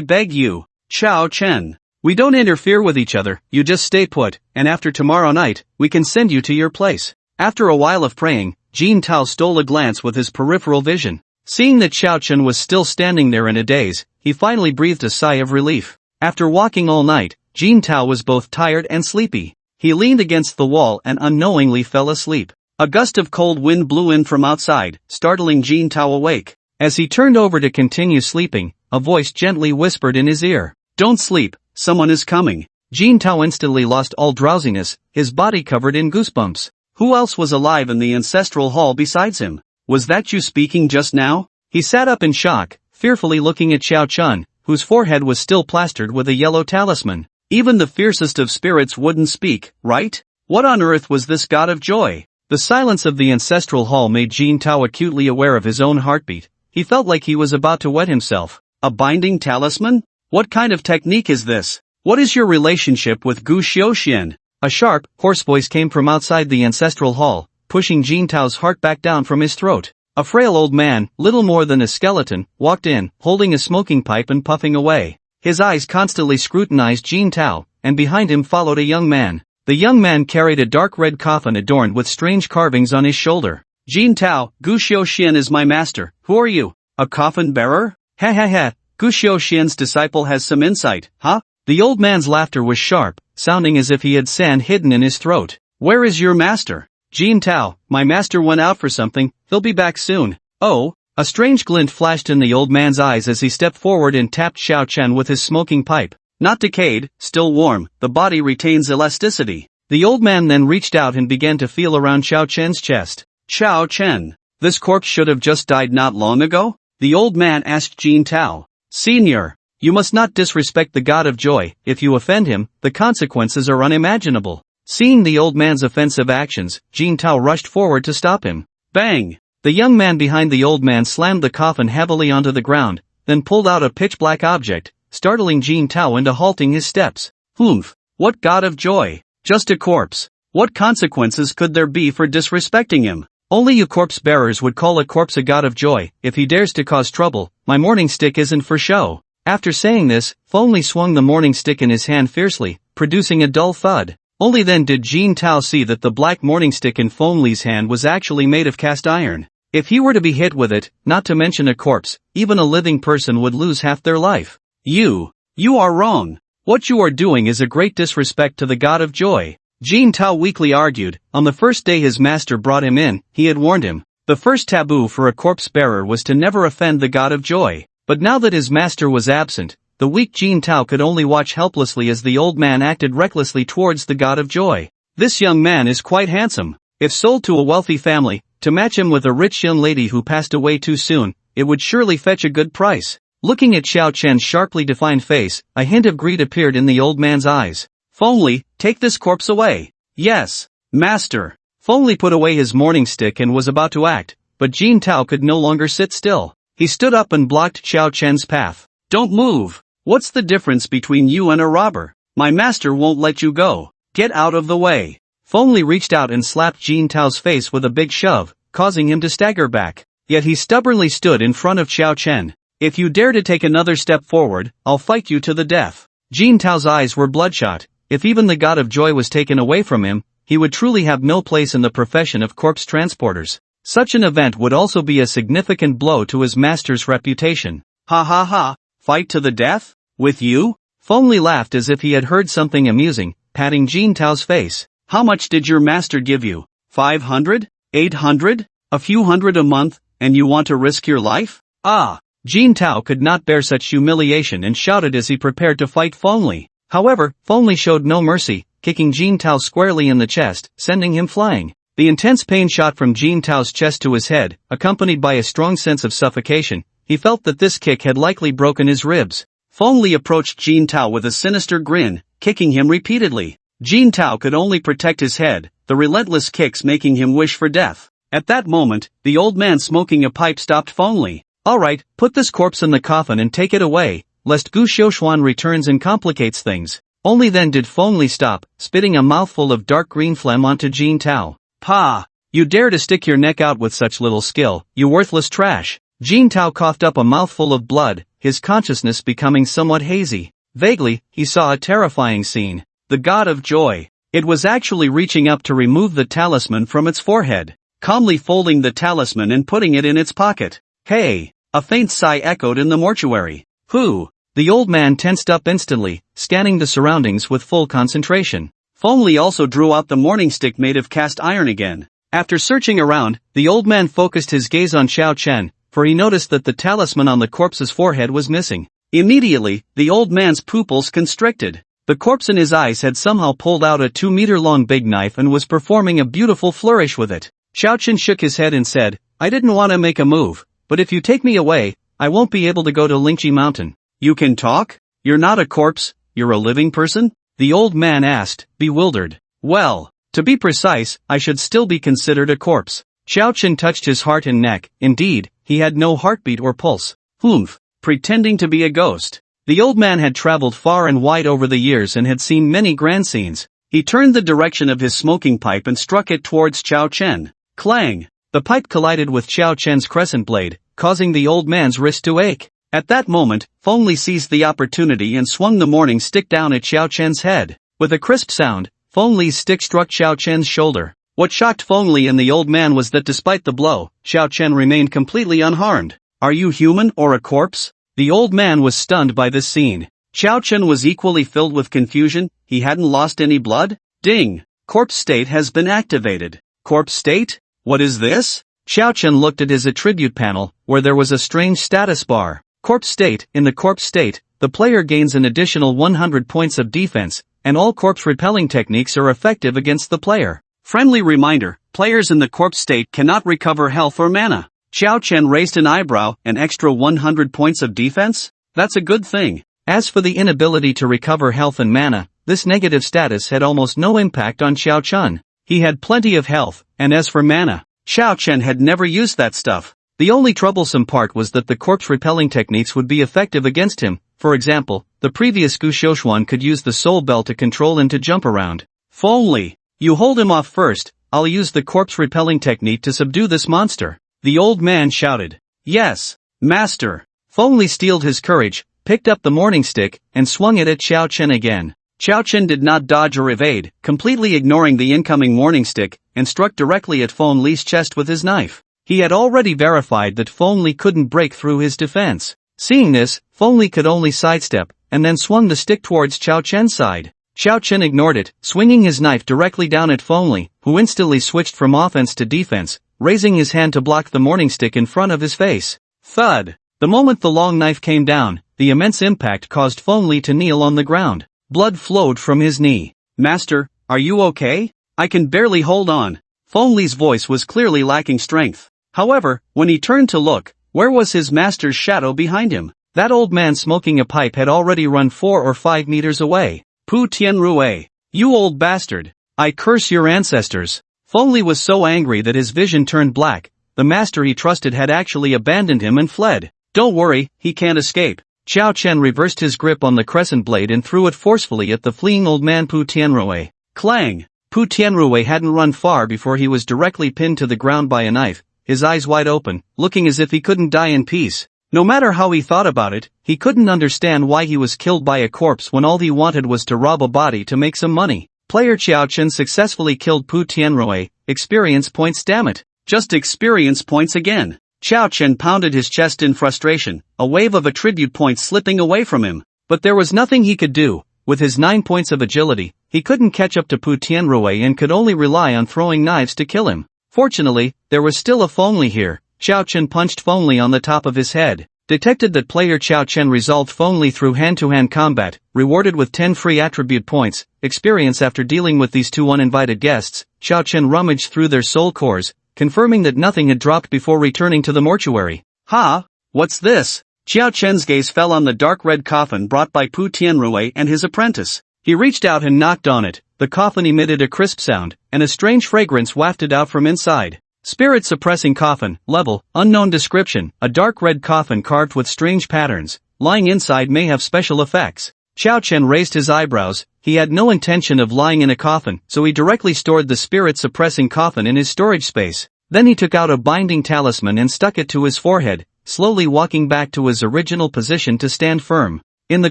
beg you. Qiao Chen. We don't interfere with each other, you just stay put, and after tomorrow night, we can send you to your place." After a while of praying, Jin Tao stole a glance with his peripheral vision. Seeing that Qiao Chen was still standing there in a daze, he finally breathed a sigh of relief. After walking all night, Jin Tao was both tired and sleepy. He leaned against the wall and unknowingly fell asleep. A gust of cold wind blew in from outside, startling Jin Tao awake. As he turned over to continue sleeping, a voice gently whispered in his ear, "Don't sleep, someone is coming." Jin Tao instantly lost all drowsiness, his body covered in goosebumps. Who else was alive in the ancestral hall besides him? "Was that you speaking just now?" He sat up in shock, fearfully looking at Xiao Chun, whose forehead was still plastered with a yellow talisman. Even the fiercest of spirits wouldn't speak, right? What on earth was this god of joy? The silence of the ancestral hall made Jin Tao acutely aware of his own heartbeat. He felt like he was about to wet himself. A binding talisman? What kind of technique is this? What is your relationship with Gu Xiaoxian? A sharp, hoarse voice came from outside the ancestral hall, pushing Jin Tao's heart back down from his throat. A frail old man, little more than a skeleton, walked in, holding a smoking pipe and puffing away. His eyes constantly scrutinized Jin Tao, and behind him followed a young man. The young man carried a dark red coffin adorned with strange carvings on his shoulder. "Jin Tao, Gu Xiaoxian is my master. Who are you? A coffin bearer? Ha ha ha, Gu Xiaoxian's disciple has some insight, huh?" The old man's laughter was sharp, sounding as if he had sand hidden in his throat. "Where is your master?" "Jin Tao, my master went out for something, he'll be back soon." "Oh?" A strange glint flashed in the old man's eyes as he stepped forward and tapped Xiao Chen with his smoking pipe. "Not decayed, still warm, the body retains elasticity." The old man then reached out and began to feel around Xiao Chen's chest. "Xiao Chen, this corpse should have just died not long ago?" The old man asked Jin Tao. "Senior, you must not disrespect the god of joy. If you offend him, the consequences are unimaginable." Seeing the old man's offensive actions, Jin Tao rushed forward to stop him. Bang! The young man behind the old man slammed the coffin heavily onto the ground, then pulled out a pitch-black object, startling Jin Tao into halting his steps. "Humph! What god of joy? Just a corpse. What consequences could there be for disrespecting him? Only you corpse-bearers would call a corpse a god of joy. If he dares to cause trouble, my morning stick isn't for show." After saying this, Fengli swung the morning stick in his hand fiercely, producing a dull thud. Only then did Jin Tao see that the black morning stick in Fengli's hand was actually made of cast iron. If he were to be hit with it, not to mention a corpse, even a living person would lose half their life. You are wrong. What you are doing is a great disrespect to the god of joy." Jin Tao weakly argued. On the first day his master brought him in, he had warned him. The first taboo for a corpse-bearer was to never offend the god of joy. But now that his master was absent, the weak Jin Tao could only watch helplessly as the old man acted recklessly towards the god of joy. This young man is quite handsome. If sold to a wealthy family, to match him with a rich young lady who passed away too soon, it would surely fetch a good price. Looking at Xiao Chen's sharply defined face, a hint of greed appeared in the old man's eyes. "Fengli, take this corpse away." "Yes, master." Fengli put away his morning stick and was about to act, but Jin Tao could no longer sit still. He stood up and blocked Xiao Chen's path. "Don't move. What's the difference between you and a robber? My master won't let you go. Get out of the way." Fengli reached out and slapped Jin Tao's face with a big shove, causing him to stagger back. Yet he stubbornly stood in front of Xiao Chen. If you dare to take another step forward, I'll fight you to the death. Jin Tao's eyes were bloodshot. If even the god of joy was taken away from him, he would truly have no place in the profession of corpse transporters. Such an event would also be a significant blow to his master's reputation. Ha ha ha, fight to the death? With you? Feng Li laughed as if he had heard something amusing, patting Jin Tao's face. How much did your master give you? 500? 800? A few hundred a month, and you want to risk your life? Ah! Jin Tao could not bear such humiliation and shouted as he prepared to fight Feng Li. However, Feng Li showed no mercy, kicking Jin Tao squarely in the chest, sending him flying. The intense pain shot from Jin Tao's chest to his head, accompanied by a strong sense of suffocation. He felt that this kick had likely broken his ribs. Feng Li approached Jin Tao with a sinister grin, kicking him repeatedly. Jin Tao could only protect his head, the relentless kicks making him wish for death. At that moment, the old man smoking a pipe stopped Feng Li. Alright, put this corpse in the coffin and take it away, lest Gu Xiaoshuan returns and complicates things. Only then did Feng Li stop, spitting a mouthful of dark green phlegm onto Jin Tao. Pa! You dare to stick your neck out with such little skill, you worthless trash. Jin Tao coughed up a mouthful of blood, his consciousness becoming somewhat hazy. Vaguely, he saw a terrifying scene. The god of joy. It was actually reaching up to remove the talisman from its forehead, calmly folding the talisman and putting it in its pocket. Hey! A faint sigh echoed in the mortuary. Who? The old man tensed up instantly, scanning the surroundings with full concentration. Feng Li also drew out the morning stick made of cast iron again. After searching around, the old man focused his gaze on Xiao Chen, for he noticed that the talisman on the corpse's forehead was missing. Immediately, the old man's pupils constricted. The corpse in his eyes had somehow pulled out a 2-meter-long big knife and was performing a beautiful flourish with it. Xiao Chen shook his head and said, I didn't want to make a move, but if you take me away, I won't be able to go to Lingqi Mountain. You can talk? You're not a corpse, you're a living person? The old man asked, bewildered. Well, to be precise, I should still be considered a corpse. Xiao Chen touched his heart and neck. Indeed, he had no heartbeat or pulse. Humph. Pretending to be a ghost. The old man had traveled far and wide over the years and had seen many grand scenes. He turned the direction of his smoking pipe and struck it towards Xiao Chen. Clang! The pipe collided with Xiao Chen's crescent blade, causing the old man's wrist to ache. At that moment, Feng Li seized the opportunity and swung the morning stick down at Xiao Chen's head. With a crisp sound, Feng Li's stick struck Xiao Chen's shoulder. What shocked Feng Li and the old man was that despite the blow, Xiao Chen remained completely unharmed. Are you human or a corpse? The old man was stunned by this scene. Xiao Chen was equally filled with confusion. He hadn't lost any blood? Ding! Corpse state has been activated. Corpse state? What is this? Xiao Chen looked at his attribute panel, where there was a strange status bar. Corpse state. In the corpse state, the player gains an additional 100 points of defense, and all corpse repelling techniques are effective against the player. Friendly reminder, players in the corpse state cannot recover health or mana. Xiao Chen raised an eyebrow. An extra 100 points of defense? That's a good thing. As for the inability to recover health and mana, this negative status had almost no impact on Xiao Chen. He had plenty of health, and as for mana, Xiao Chen had never used that stuff. The only troublesome part was that the corpse repelling techniques would be effective against him. For example, the previous Gu Xiaoshuan could use the soul bell to control him to jump around. Feng Li, you hold him off first, I'll use the corpse repelling technique to subdue this monster. The old man shouted. Yes, master. Feng Li steeled his courage, picked up the morning stick, and swung it at Xiao Chen again. Xiao Chen did not dodge or evade, completely ignoring the incoming morning stick, and struck directly at Feng Li's chest with his knife. He had already verified that Feng Li couldn't break through his defense. Seeing this, Feng Li could only sidestep, and then swung the stick towards Xiao Chen's side. Xiao Chen ignored it, swinging his knife directly down at Feng Li, who instantly switched from offense to defense, raising his hand to block the morning stick in front of his face. Thud! The moment the long knife came down, the immense impact caused Feng Li to kneel on the ground. Blood flowed from his knee. Master, are you okay? I can barely hold on. Feng Li's voice was clearly lacking strength. However, when he turned to look, where was his master's shadow behind him? That old man smoking a pipe had already run 4 or 5 meters away. Pu Tianrui, you old bastard! I curse your ancestors! Feng Li was so angry that his vision turned black. The master he trusted had actually abandoned him and fled. Don't worry, he can't escape. Xiao Chen reversed his grip on the crescent blade and threw it forcefully at the fleeing old man Pu Tianrui. Clang! Pu Tianrui hadn't run far before he was directly pinned to the ground by a knife, his eyes wide open, looking as if he couldn't die in peace. No matter how he thought about it, he couldn't understand why he was killed by a corpse when all he wanted was to rob a body to make some money. Player Xiao Chen successfully killed Pu Tianrui. Experience points, damn it. Just experience points again. Xiao Chen pounded his chest in frustration, a wave of attribute points slipping away from him. But there was nothing he could do. With his 9 points of agility, he couldn't catch up to Pu Tianrui and could only rely on throwing knives to kill him. Fortunately, there was still a Fengli here. Xiao Chen punched Fengli on the top of his head. Detected that player Xiao Chen resolved Fengli through hand-to-hand combat, rewarded with 10 free attribute points. Experience. After dealing with these 2 uninvited guests, Xiao Chen rummaged through their soul cores, confirming that nothing had dropped before returning to the mortuary. Ha! What's this? Xiao Chen's gaze fell on the dark red coffin brought by Pu Tianrui and his apprentice. He reached out and knocked on it. The coffin emitted a crisp sound, and a strange fragrance wafted out from inside. Spirit suppressing coffin, level, unknown description, a dark red coffin carved with strange patterns, lying inside may have special effects. Xiao Chen raised his eyebrows. He had no intention of lying in a coffin, so he directly stored the spirit suppressing coffin in his storage space. Then he took out a binding talisman and stuck it to his forehead, slowly walking back to his original position to stand firm. In the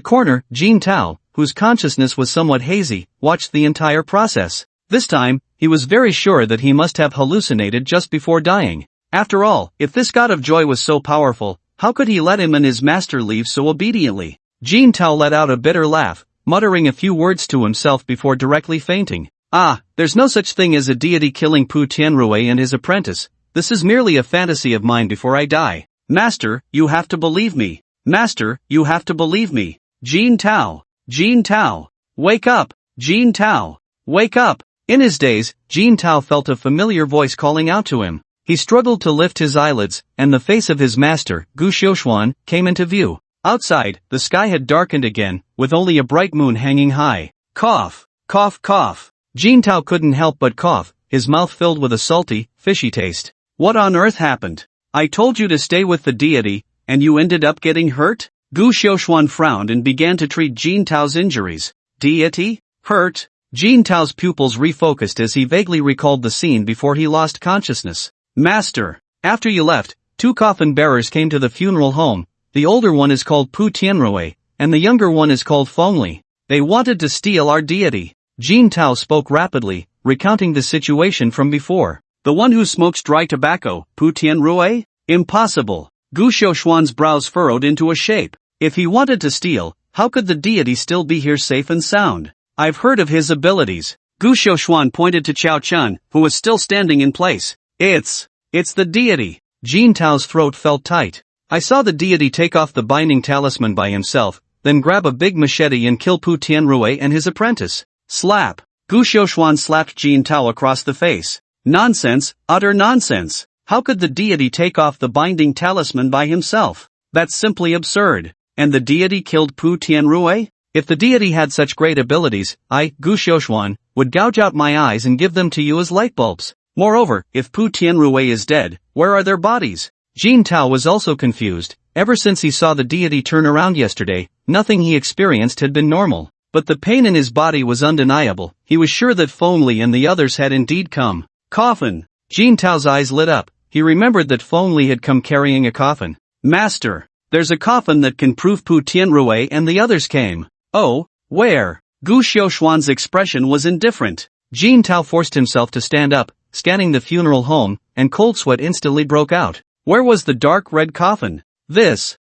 corner, Jin Tao, whose consciousness was somewhat hazy, watched the entire process. This time, he was very sure that he must have hallucinated just before dying. After all, if this god of joy was so powerful, how could he let him and his master leave so obediently? Jin Tao let out a bitter laugh, muttering a few words to himself before directly fainting. Ah, there's no such thing as a deity killing Pu Tianrui and his apprentice. This is merely a fantasy of mine before I die. Master, you have to believe me. Master, you have to believe me. Jin Tao, wake up. Jin Tao, wake up. In his daze, Jin Tao felt a familiar voice calling out to him. He struggled to lift his eyelids, and the face of his master, Gu Xiaoshuan, came into view. Outside, the sky had darkened again, with only a bright moon hanging high. Cough, cough, cough. Jin Tao couldn't help but cough, his mouth filled with a salty, fishy taste. What on earth happened? I told you to stay with the deity, and you ended up getting hurt? Gu Xiaoshuan frowned and began to treat Jin Tao's injuries. Deity? Hurt? Jin Tao's pupils refocused as he vaguely recalled the scene before he lost consciousness. Master, after you left, 2 coffin bearers came to the funeral home. The older one is called Pu Tianrui, and the younger one is called Fengli. They wanted to steal our deity. Jin Tao spoke rapidly, recounting the situation from before. The one who smokes dry tobacco, Pu Tianrui? Impossible. Gu Xiaoshuan's brows furrowed into a shape. If he wanted to steal, how could the deity still be here safe and sound? I've heard of his abilities. Gu Xiaoshuan pointed to Xiao Chen, who was still standing in place. It's the deity. Jin Tao's throat felt tight. I saw the deity take off the binding talisman by himself, then grab a big machete and kill Pu Tianrui and his apprentice. Slap. Gu Xiaoshuan slapped Jin Tao across the face. Nonsense, utter nonsense. How could the deity take off the binding talisman by himself? That's simply absurd. And the deity killed Pu Tianrui? If the deity had such great abilities, I, Gu Xiaoshuan, would gouge out my eyes and give them to you as light bulbs. Moreover, if Pu Tianrui is dead, where are their bodies? Jin Tao was also confused. Ever since he saw the deity turn around yesterday, nothing he experienced had been normal. But the pain in his body was undeniable. He was sure that Fengli and the others had indeed come. Coffin. Jin Tao's eyes lit up. He remembered that Fengli had come carrying a coffin. Master, there's a coffin that can prove Pu Tianrui and the others came. Oh, where? Gu Xiaoshuan's expression was indifferent. Jin Tao forced himself to stand up, scanning the funeral home, and cold sweat instantly broke out. Where was the dark red coffin? This,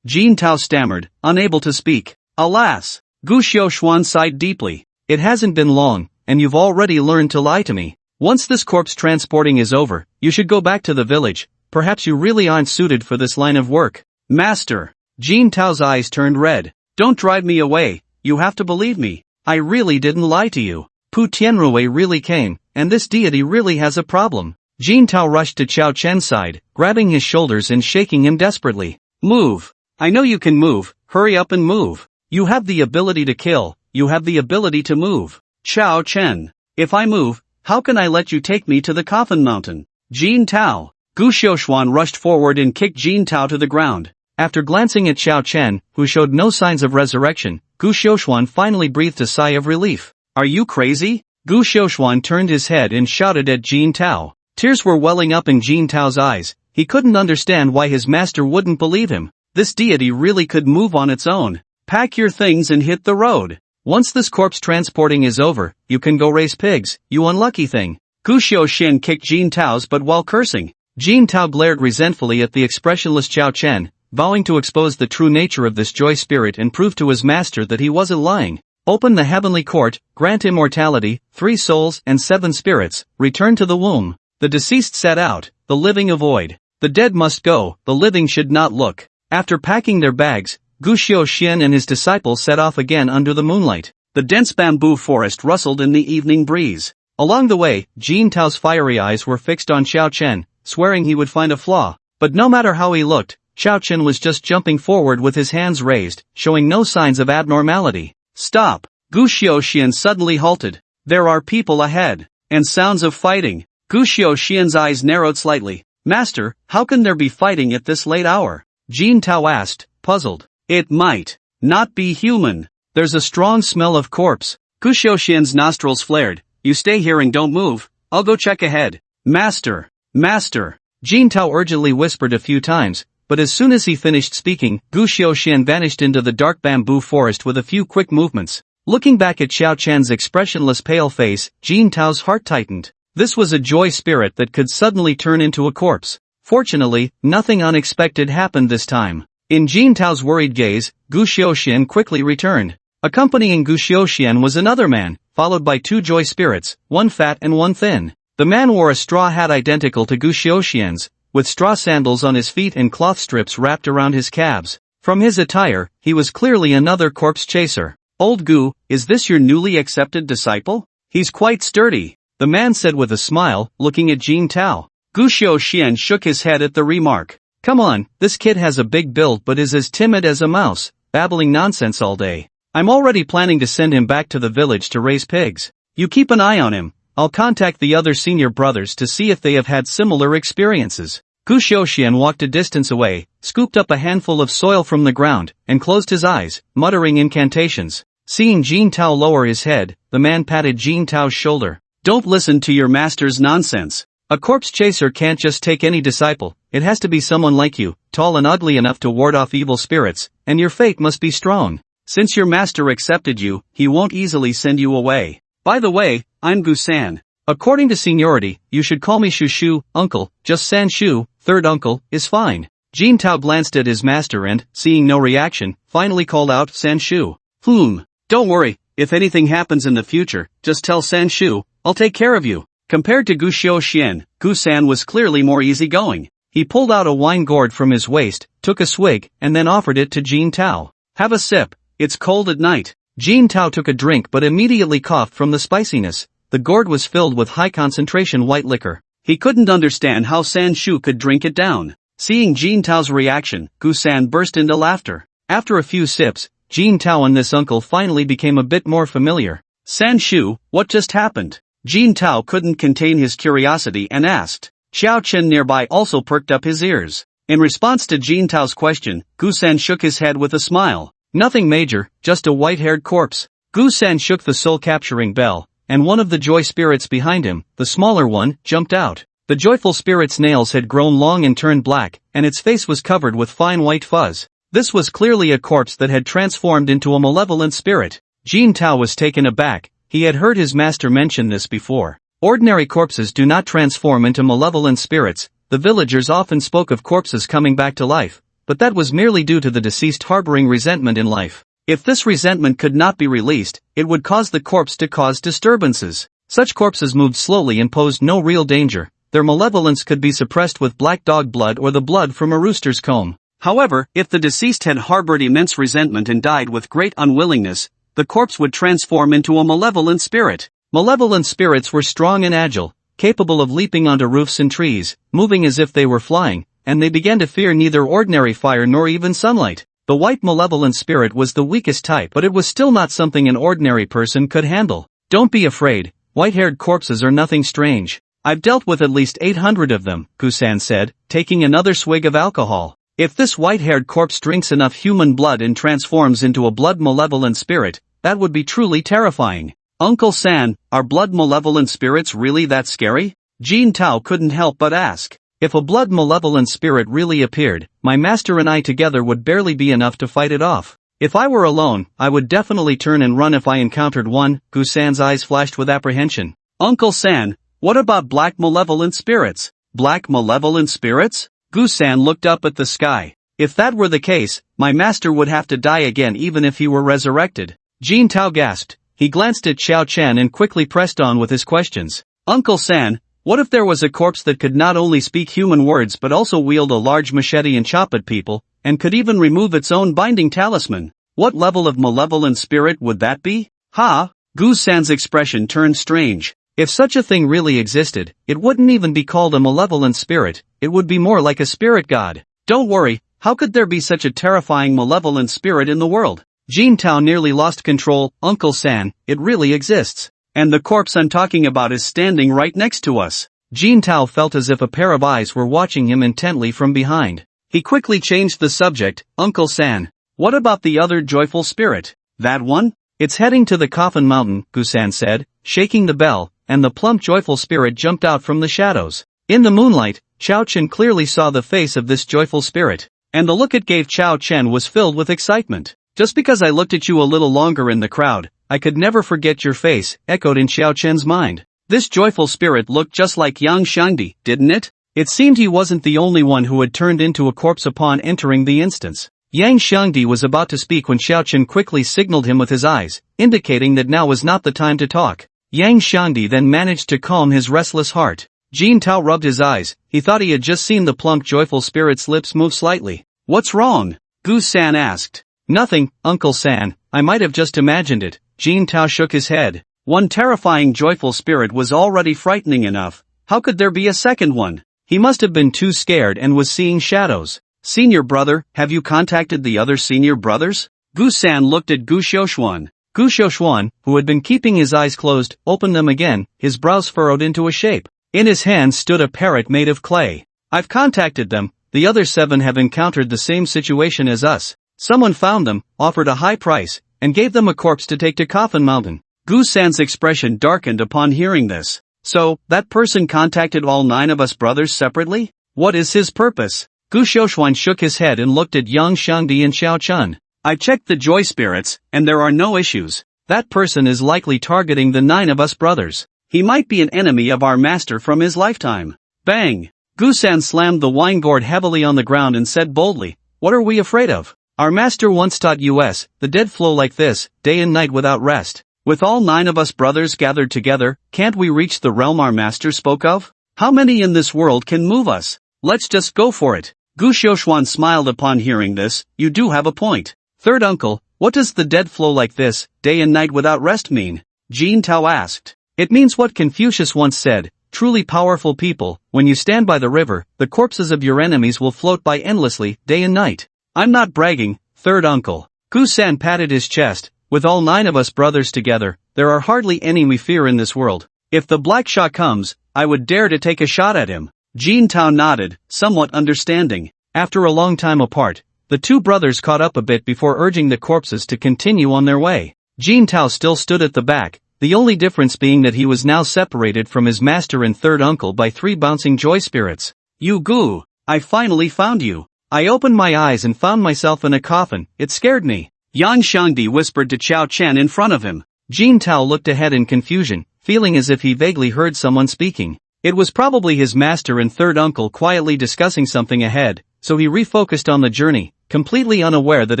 Jin Tao stammered, unable to speak. Alas! Gu Xiaoshuan sighed deeply. It hasn't been long, and you've already learned to lie to me. Once this corpse transporting is over, you should go back to the village. Perhaps you really aren't suited for this line of work. Master! Jin Tao's eyes turned red. Don't drive me away, you have to believe me. I really didn't lie to you. Pu Tianrui really came, and this deity really has a problem. Jin Tao rushed to Xiao Chen's side, grabbing his shoulders and shaking him desperately. Move! I know you can move, hurry up and move. You have the ability to kill, you have the ability to move. Xiao Chen, if I move, how can I let you take me to the coffin mountain? Jin Tao. Gu Xiaoshuan rushed forward and kicked Jin Tao to the ground. After glancing at Xiao Chen, who showed no signs of resurrection, Gu Xiaoshuan finally breathed a sigh of relief. Are you crazy? Gu Xiaoshuan turned his head and shouted at Jin Tao. Tears were welling up in Jin Tao's eyes. He couldn't understand why his master wouldn't believe him. This deity really could move on its own. Pack your things and hit the road. Once this corpse transporting is over, you can go raise pigs, you unlucky thing. Gu Xiaoxian kicked Jin Tao's butt while cursing. Jin Tao glared resentfully at the expressionless Qiao Chen, vowing to expose the true nature of this joy spirit and prove to his master that he wasn't lying. Open the heavenly court, grant immortality, 3 souls and 7 spirits, return to the womb. The deceased set out, the living avoid. The dead must go, the living should not look. After packing their bags, Gu Xiaoxian and his disciples set off again under the moonlight. The dense bamboo forest rustled in the evening breeze. Along the way, Jin Tao's fiery eyes were fixed on Xiao Chen, swearing he would find a flaw. But no matter how he looked, Xiao Chen was just jumping forward with his hands raised, showing no signs of abnormality. Stop! Gu Xiaoxian suddenly halted. There are people ahead. And sounds of fighting. Gu Xiaoxian's eyes narrowed slightly. Master, how can there be fighting at this late hour? Jin Tao asked, puzzled. It might not be human. There's a strong smell of corpse. Gu Xiaoxian's nostrils flared. You stay here and don't move. I'll go check ahead. Master! Master! Jin Tao urgently whispered a few times, but as soon as he finished speaking, Gu Xiaoxian vanished into the dark bamboo forest with a few quick movements. Looking back at Xiao Chen's expressionless pale face, Jin Tao's heart tightened. This was a joy spirit that could suddenly turn into a corpse. Fortunately, nothing unexpected happened this time. In Jin Tao's worried gaze, Gu Xiaoxian quickly returned. Accompanying Gu Xiaoxian was another man, followed by 2 joy spirits, one fat and one thin. The man wore a straw hat identical to Gu Xiaoxian's, with straw sandals on his feet and cloth strips wrapped around his calves. From his attire, he was clearly another corpse chaser. Old Gu, is this your newly accepted disciple? He's quite sturdy, the man said with a smile, looking at Jin Tao. Gu Xiaoxian shook his head at the remark. Come on, this kid has a big build but is as timid as a mouse, babbling nonsense all day. I'm already planning to send him back to the village to raise pigs. You keep an eye on him. I'll contact the other senior brothers to see if they have had similar experiences. Gu Xiaoxian walked a distance away, scooped up a handful of soil from the ground, and closed his eyes, muttering incantations. Seeing Jin Tao lower his head, the man patted Jin Tao's shoulder. Don't listen to your master's nonsense. A corpse chaser can't just take any disciple, it has to be someone like you, tall and ugly enough to ward off evil spirits, and your fate must be strong. Since your master accepted you, he won't easily send you away. By the way, I'm Gu-san. According to seniority, you should call me Shushu, uncle, just San Shu, third uncle, is fine. Jin Tao glanced at his master and, seeing no reaction, finally called out San Shu. Don't worry, if anything happens in the future, just tell San Shu, I'll take care of you. Compared to Gu Xiaoxian, Gu-san was clearly more easygoing. He pulled out a wine gourd from his waist, took a swig, and then offered it to Jin Tao. Have a sip, it's cold at night. Jin Tao took a drink but immediately coughed from the spiciness. The gourd was filled with high-concentration white liquor. He couldn't understand how San Shu could drink it down. Seeing Jin Tao's reaction, Gu-san burst into laughter. After a few sips, Jin Tao and this uncle finally became a bit more familiar. San Shu, what just happened? Jin Tao couldn't contain his curiosity and asked. Xiao Chen nearby also perked up his ears. In response to Jin Tao's question, Gu-san shook his head with a smile. Nothing major, just a white-haired corpse. Gu-san shook the soul-capturing bell, and one of the joy spirits behind him, the smaller one, jumped out. The joyful spirit's nails had grown long and turned black, and its face was covered with fine white fuzz. This was clearly a corpse that had transformed into a malevolent spirit. Jin Tao was taken aback. He had heard his master mention this before. Ordinary corpses do not transform into malevolent spirits. The villagers often spoke of corpses coming back to life, but that was merely due to the deceased harboring resentment in life. If this resentment could not be released, it would cause the corpse to cause disturbances. Such corpses moved slowly and posed no real danger. Their malevolence could be suppressed with black dog blood or the blood from a rooster's comb. However, if the deceased had harbored immense resentment and died with great unwillingness, the corpse would transform into a malevolent spirit. Malevolent spirits were strong and agile, capable of leaping onto roofs and trees, moving as if they were flying, and they began to fear neither ordinary fire nor even sunlight. The white malevolent spirit was the weakest type, but it was still not something an ordinary person could handle. Don't be afraid, white-haired corpses are nothing strange. I've dealt with at least 800 of them, Gu-san said, taking another swig of alcohol. If this white-haired corpse drinks enough human blood and transforms into a blood-malevolent spirit, that would be truly terrifying. Uncle San, are blood-malevolent spirits really that scary? Jin Tao couldn't help but ask. If a blood malevolent spirit really appeared, my master and I together would barely be enough to fight it off. If I were alone, I would definitely turn and run if I encountered one. Gu-san's eyes flashed with apprehension. Uncle San, what about black malevolent spirits? Black malevolent spirits? Gu-san looked up at the sky. If that were the case, my master would have to die again even if he were resurrected. Jin Tao gasped. He glanced at Xiao Chen and quickly pressed on with his questions. Uncle San, what if there was a corpse that could not only speak human words but also wield a large machete and chop at people, and could even remove its own binding talisman? What level of malevolent spirit would that be? Ha! Gu-san's expression turned strange. If such a thing really existed, it wouldn't even be called a malevolent spirit, it would be more like a spirit god. Don't worry, how could there be such a terrifying malevolent spirit in the world? Jin Tao nearly lost control. Uncle San, it really exists. And the corpse I'm talking about is standing right next to us. Jin Tao felt as if a pair of eyes were watching him intently from behind. He quickly changed the subject. Uncle San, what about the other joyful spirit? That one? It's heading to the Coffin Mountain, Gu-san said, shaking the bell, and the plump joyful spirit jumped out from the shadows. In the moonlight, Xiao Chen clearly saw the face of this joyful spirit, and the look it gave Xiao Chen was filled with excitement. Just because I looked at you a little longer in the crowd, I could never forget your face, echoed in Xiao Chen's mind. This joyful spirit looked just like Yang Shangdi, didn't it? It seemed he wasn't the only one who had turned into a corpse upon entering the instance. Yang Shangdi was about to speak when Xiao Chen quickly signaled him with his eyes, indicating that now was not the time to talk. Yang Shangdi then managed to calm his restless heart. Jin Tao rubbed his eyes. He thought he had just seen the plump joyful spirit's lips move slightly. What's wrong? Gu-san asked. Nothing, Uncle San, I might have just imagined it. Jin Tao shook his head. One terrifying joyful spirit was already frightening enough. How could there be a second one? He must have been too scared and was seeing shadows. Senior brother, have you contacted the other senior brothers? Gu-san looked at Gu Xiaoshuan. Gu Xiaoshuan, who had been keeping his eyes closed, opened them again, his brows furrowed into a shape. In his hand stood a parrot made of clay. I've contacted them. The other 7 have encountered the same situation as us. Someone found them, offered a high price, and gave them a corpse to take to Coffin Mountain. Gu-san's expression darkened upon hearing this. So, that person contacted all 9 of us brothers separately? What is his purpose? Gu Xiaoshuan shook his head and looked at Yang Shangdi and Xiao Chen. I checked the joy spirits, and there are no issues. That person is likely targeting the 9 of us brothers. He might be an enemy of our master from his lifetime. Bang! Gu-san slammed the wine gourd heavily on the ground and said boldly, what are we afraid of? Our master once taught us, the dead flow like this, day and night without rest. With all 9 of us brothers gathered together, can't we reach the realm our master spoke of? How many in this world can move us? Let's just go for it. Gu Xiaoshuan smiled upon hearing this. You do have a point. Third uncle, what does the dead flow like this, day and night without rest mean? Jin Tao asked. It means what Confucius once said, truly powerful people, when you stand by the river, the corpses of your enemies will float by endlessly, day and night. I'm not bragging, third uncle. Gu-san patted his chest. With all 9 of us brothers together, there are hardly any we fear in this world. If the Black Shah comes, I would dare to take a shot at him. Jin Tao nodded, somewhat understanding. After a long time apart, the 2 brothers caught up a bit before urging the corpses to continue on their way. Jin Tao still stood at the back, the only difference being that he was now separated from his master and third uncle by 3 bouncing joy spirits. You Gu, I finally found you. I opened my eyes and found myself in a coffin. It scared me. Yang Shangdi whispered to Xiao Chen in front of him. Jin Tao looked ahead in confusion, feeling as if he vaguely heard someone speaking. It was probably his master and third uncle quietly discussing something ahead, so he refocused on the journey, completely unaware that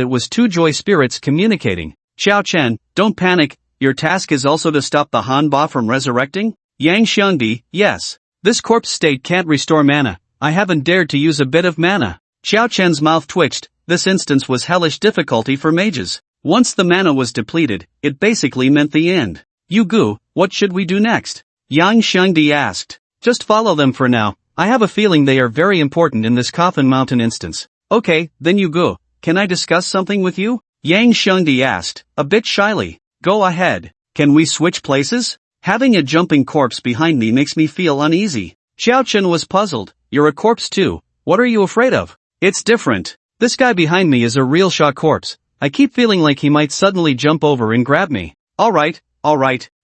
it was 2 joy spirits communicating. Xiao Chen, don't panic, your task is also to stop the Hanba from resurrecting? Yang Shangdi, yes. This corpse state can't restore mana. I haven't dared to use a bit of mana. Xiao Chen's mouth twitched. This instance was hellish difficulty for mages. Once the mana was depleted, it basically meant the end. Yu Gu, what should we do next? Yang Shangdi asked. Just follow them for now. I have a feeling they are very important in this Coffin Mountain instance. Okay, then Yu Gu, can I discuss something with you? Yang Shangdi asked, a bit shyly. Go ahead. Can we switch places? Having a jumping corpse behind me makes me feel uneasy. Xiao Chen was puzzled. You're a corpse too. What are you afraid of? It's different. This guy behind me is a real Shah corpse. I keep feeling like he might suddenly jump over and grab me. Alright,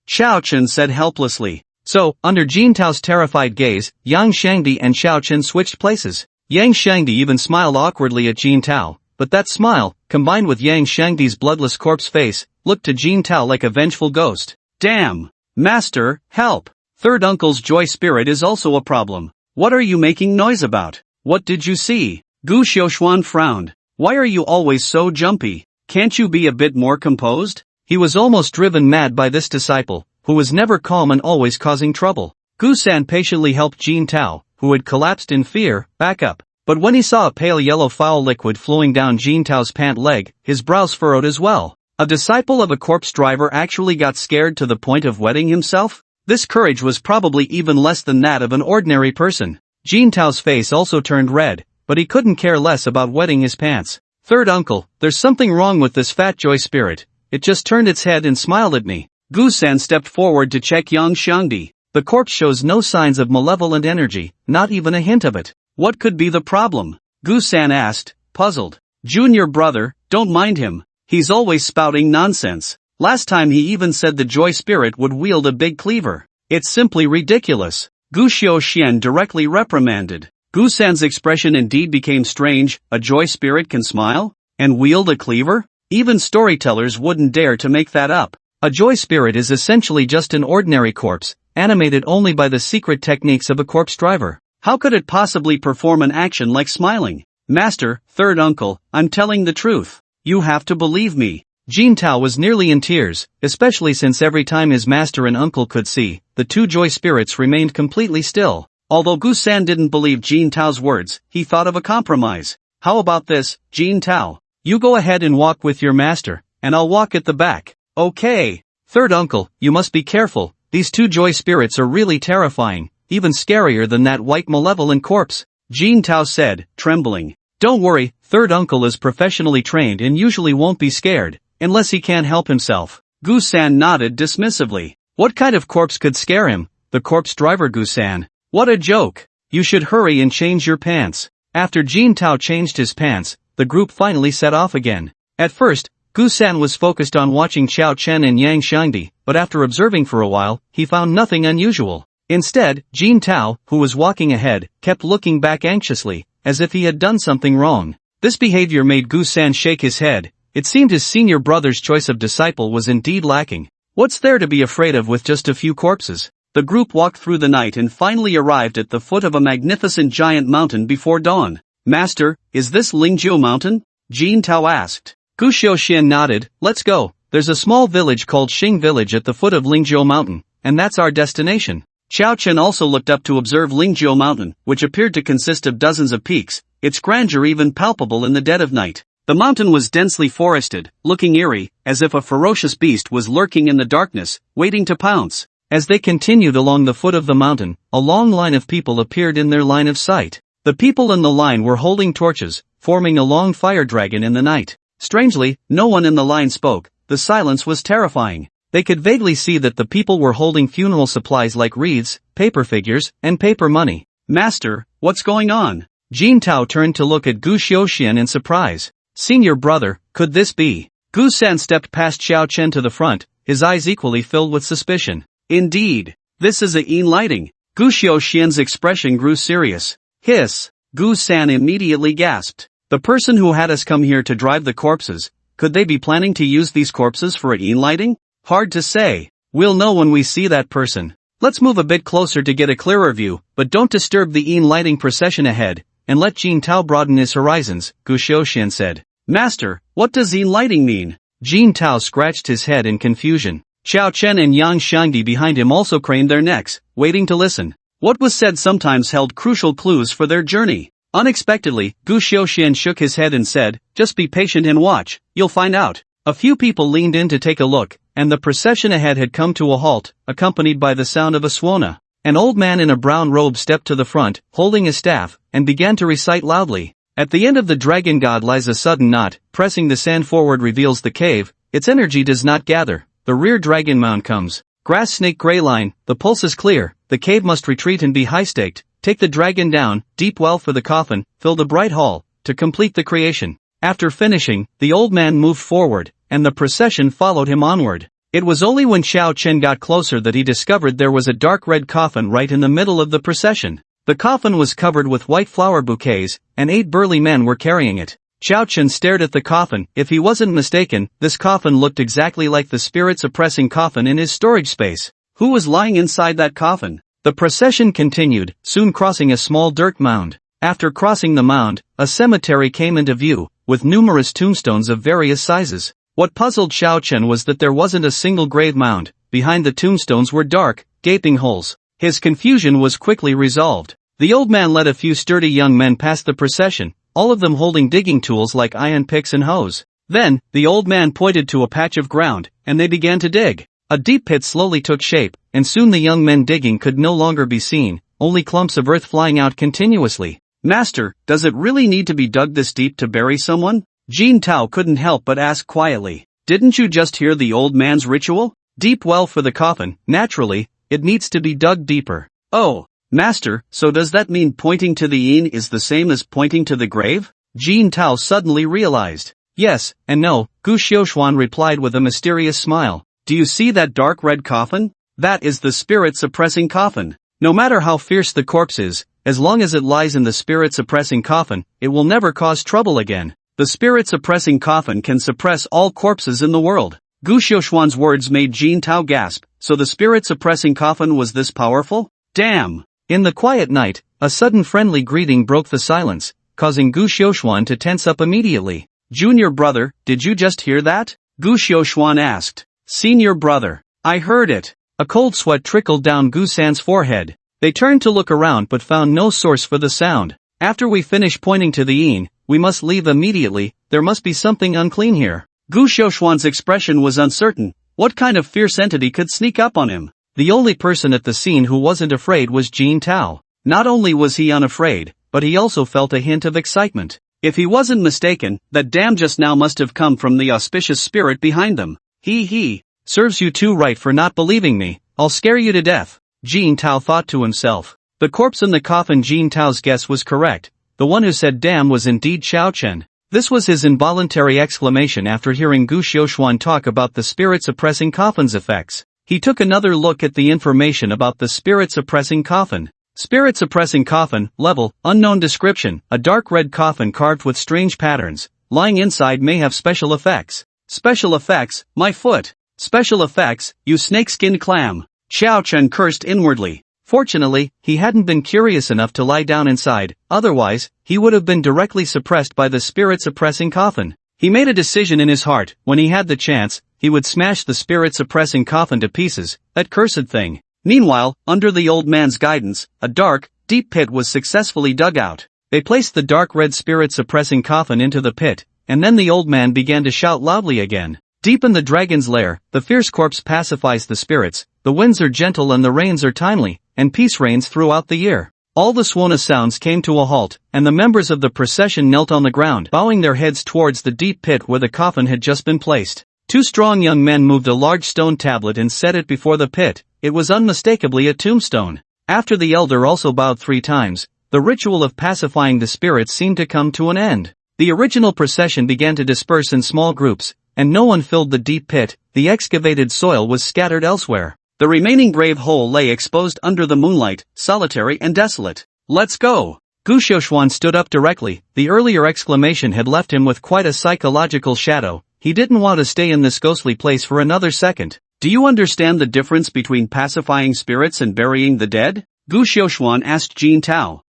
Xiao Chen said helplessly. So, under Jin Tao's terrified gaze, Yang Shangdi and Xiao Chen switched places. Yang Shangdi even smiled awkwardly at Jin Tao, but that smile, combined with Yang Shangdi's bloodless corpse face, looked to Jin Tao like a vengeful ghost. Damn! Master, help! Third uncle's joy spirit is also a problem. What are you making noise about? What did you see? Gu Xiaoshuan frowned. Why are you always so jumpy? Can't you be a bit more composed? He was almost driven mad by this disciple, who was never calm and always causing trouble. Gu-san patiently helped Jin Tao, who had collapsed in fear, back up. But when he saw a pale yellow foul liquid flowing down Jin Tao's pant leg, his brows furrowed as well. A disciple of a corpse driver actually got scared to the point of wetting himself? This courage was probably even less than that of an ordinary person. Jin Tao's face also turned red, but he couldn't care less about wetting his pants. Third uncle, there's something wrong with this fat joy spirit. It just turned its head and smiled at me. Gu-san stepped forward to check Yang Shangdi. The corpse shows no signs of malevolent energy, not even a hint of it. What could be the problem? Gu-san asked, puzzled. Junior brother, don't mind him. He's always spouting nonsense. Last time he even said the joy spirit would wield a big cleaver. It's simply ridiculous. Gu Xiaoxian directly reprimanded. Gu-san's expression indeed became strange. A joy spirit can smile? And wield a cleaver? Even storytellers wouldn't dare to make that up. A joy spirit is essentially just an ordinary corpse, animated only by the secret techniques of a corpse driver. How could it possibly perform an action like smiling? Master, third uncle, I'm telling the truth. You have to believe me. Jin Tao was nearly in tears, especially since every time his master and uncle could see, the two joy spirits remained completely still. Although Gu-san didn't believe Jin Tao's words, he thought of a compromise. How about this, Jin Tao? You go ahead and walk with your master, and I'll walk at the back. Okay. Third uncle, you must be careful. These two joy spirits are really terrifying, even scarier than that white malevolent corpse. Jin Tao said, trembling. Don't worry, third uncle is professionally trained and usually won't be scared, unless he can't help himself. Gu-san nodded dismissively. What kind of corpse could scare him? The corpse driver Gu-san. What a joke. You should hurry and change your pants. After Jin Tao changed his pants, the group finally set off again. At first, Gu-san was focused on watching Xiao Chen and Yang Shangdi, but after observing for a while, he found nothing unusual. Instead, Jin Tao, who was walking ahead, kept looking back anxiously, as if he had done something wrong. This behavior made Gu-san shake his head. It seemed his senior brother's choice of disciple was indeed lacking. What's there to be afraid of with just a few corpses? The group walked through the night and finally arrived at the foot of a magnificent giant mountain before dawn. Master, is this Lingjiu Mountain? Jin Tao asked. Gu Xiaoxian nodded. Let's go. There's a small village called Xing Village at the foot of Lingjiu Mountain, and that's our destination. Xiao Chen also looked up to observe Lingjiu Mountain, which appeared to consist of dozens of peaks, its grandeur even palpable in the dead of night. The mountain was densely forested, looking eerie, as if a ferocious beast was lurking in the darkness, waiting to pounce. As they continued along the foot of the mountain, a long line of people appeared in their line of sight. The people in the line were holding torches, forming a long fire dragon in the night. Strangely, no one in the line spoke. The silence was terrifying. They could vaguely see that the people were holding funeral supplies like wreaths, paper figures, and paper money. Master, what's going on? Jin Tao turned to look at Gu Xiaoxian in surprise. Senior brother, could this be? Gu-san stepped past Xiao Chen to the front, his eyes equally filled with suspicion. Indeed. This is a yin lighting. Gu Xiaoxian's expression grew serious. Hiss. Gu-san immediately gasped. The person who had us come here to drive the corpses, could they be planning to use these corpses for a yin lighting? Hard to say. We'll know when we see that person. Let's move a bit closer to get a clearer view, but don't disturb the yin lighting procession ahead, and let Jin Tao broaden his horizons, Gu Xiaoxian said. Master, what does yin lighting mean? Jin Tao scratched his head in confusion. Xiao Chen and Yang Shangdi behind him also craned their necks, waiting to listen. What was said sometimes held crucial clues for their journey. Unexpectedly, Gu Xiaoxian shook his head and said, just be patient and watch, you'll find out. A few people leaned in to take a look, and the procession ahead had come to a halt, accompanied by the sound of a suona. An old man in a brown robe stepped to the front, holding a staff, and began to recite loudly. At the end of the dragon god lies a sudden knot, pressing the sand forward reveals the cave, its energy does not gather, the rear dragon mound comes. Grass snake gray line, the pulse is clear, the cave must retreat and be high-staked, take the dragon down, deep well for the coffin, fill the bright hall, to complete the creation. After finishing, the old man moved forward, and the procession followed him onward. It was only when Xiao Chen got closer that he discovered there was a dark red coffin right in the middle of the procession. The coffin was covered with white flower bouquets, and 8 burly men were carrying it. Xiao Chen stared at the coffin. If he wasn't mistaken, this coffin looked exactly like the spirit-suppressing coffin in his storage space. Who was lying inside that coffin? The procession continued, soon crossing a small dirt mound. After crossing the mound, a cemetery came into view, with numerous tombstones of various sizes. What puzzled Xiao Chen was that there wasn't a single grave mound. Behind the tombstones were dark, gaping holes. His confusion was quickly resolved. The old man led a few sturdy young men past the procession, all of them holding digging tools like iron picks and hoes. Then, the old man pointed to a patch of ground, and they began to dig. A deep pit slowly took shape, and soon the young men digging could no longer be seen, only clumps of earth flying out continuously. Master, does it really need to be dug this deep to bury someone? Jin Tao couldn't help but ask quietly. Didn't you just hear the old man's ritual? Deep well for the coffin, naturally, it needs to be dug deeper. Oh, Master, so does that mean pointing to the yin is the same as pointing to the grave? Jin Tao suddenly realized. Yes, and no, Gu Xiaoshuan replied with a mysterious smile. Do you see that dark red coffin? That is the spirit-suppressing coffin. No matter how fierce the corpse is, as long as it lies in the spirit-suppressing coffin, it will never cause trouble again. The spirit-suppressing coffin can suppress all corpses in the world. Gu Xiaoshuan's words made Jin Tao gasp. So the spirit-suppressing coffin was this powerful? Damn! In the quiet night, a sudden friendly greeting broke the silence, causing Gu Xiaoshuan to tense up immediately. Junior brother, did you just hear that? Gu Xiaoshuan asked. Senior brother. I heard it. A cold sweat trickled down Gu San's forehead. They turned to look around but found no source for the sound. After we finish pointing to the yin, we must leave immediately. There must be something unclean here. Gu Xiaoshuan's expression was uncertain. What kind of fierce entity could sneak up on him? The only person at the scene who wasn't afraid was Jin Tao. Not only was he unafraid, but he also felt a hint of excitement. If he wasn't mistaken, that damn just now must have come from the auspicious spirit behind them. He. Serves you too right for not believing me. I'll scare you to death. Jin Tao thought to himself. The corpse in the coffin. Jin Tao's guess was correct. The one who said damn was indeed Xiao Chen. This was his involuntary exclamation after hearing Gu Xiaoshuan talk about the spirit-suppressing coffin's effects. He took another look at the information about the spirit-suppressing coffin. Spirit-suppressing coffin, level, unknown description, a dark red coffin carved with strange patterns. Lying inside may have special effects. Special effects, my foot. Special effects, you snake-skinned clam. Xiao Chen cursed inwardly. Fortunately, he hadn't been curious enough to lie down inside, otherwise, he would have been directly suppressed by the spirit-suppressing coffin. He made a decision in his heart. When he had the chance, he would smash the spirit-suppressing coffin to pieces, that cursed thing. Meanwhile, under the old man's guidance, a dark, deep pit was successfully dug out. They placed the dark red spirit-suppressing coffin into the pit, and then the old man began to shout loudly again. Deep in the dragon's lair, the fierce corpse pacifies the spirits, the winds are gentle and the rains are timely, and peace reigns throughout the year. All the Swana sounds came to a halt, and the members of the procession knelt on the ground, bowing their heads towards the deep pit where the coffin had just been placed. 2 strong young men moved a large stone tablet and set it before the pit. It was unmistakably a tombstone. After the elder also bowed 3 times, the ritual of pacifying the spirits seemed to come to an end. The original procession began to disperse in small groups, and no one filled the deep pit. The excavated soil was scattered elsewhere. The remaining grave hole lay exposed under the moonlight, solitary and desolate. Let's go! Gu Xiaoshuan stood up directly. The earlier exclamation had left him with quite a psychological shadow. He didn't want to stay in this ghostly place for another second. Do you understand the difference between pacifying spirits and burying the dead? Gu Xiaoshuan asked Jin Tao.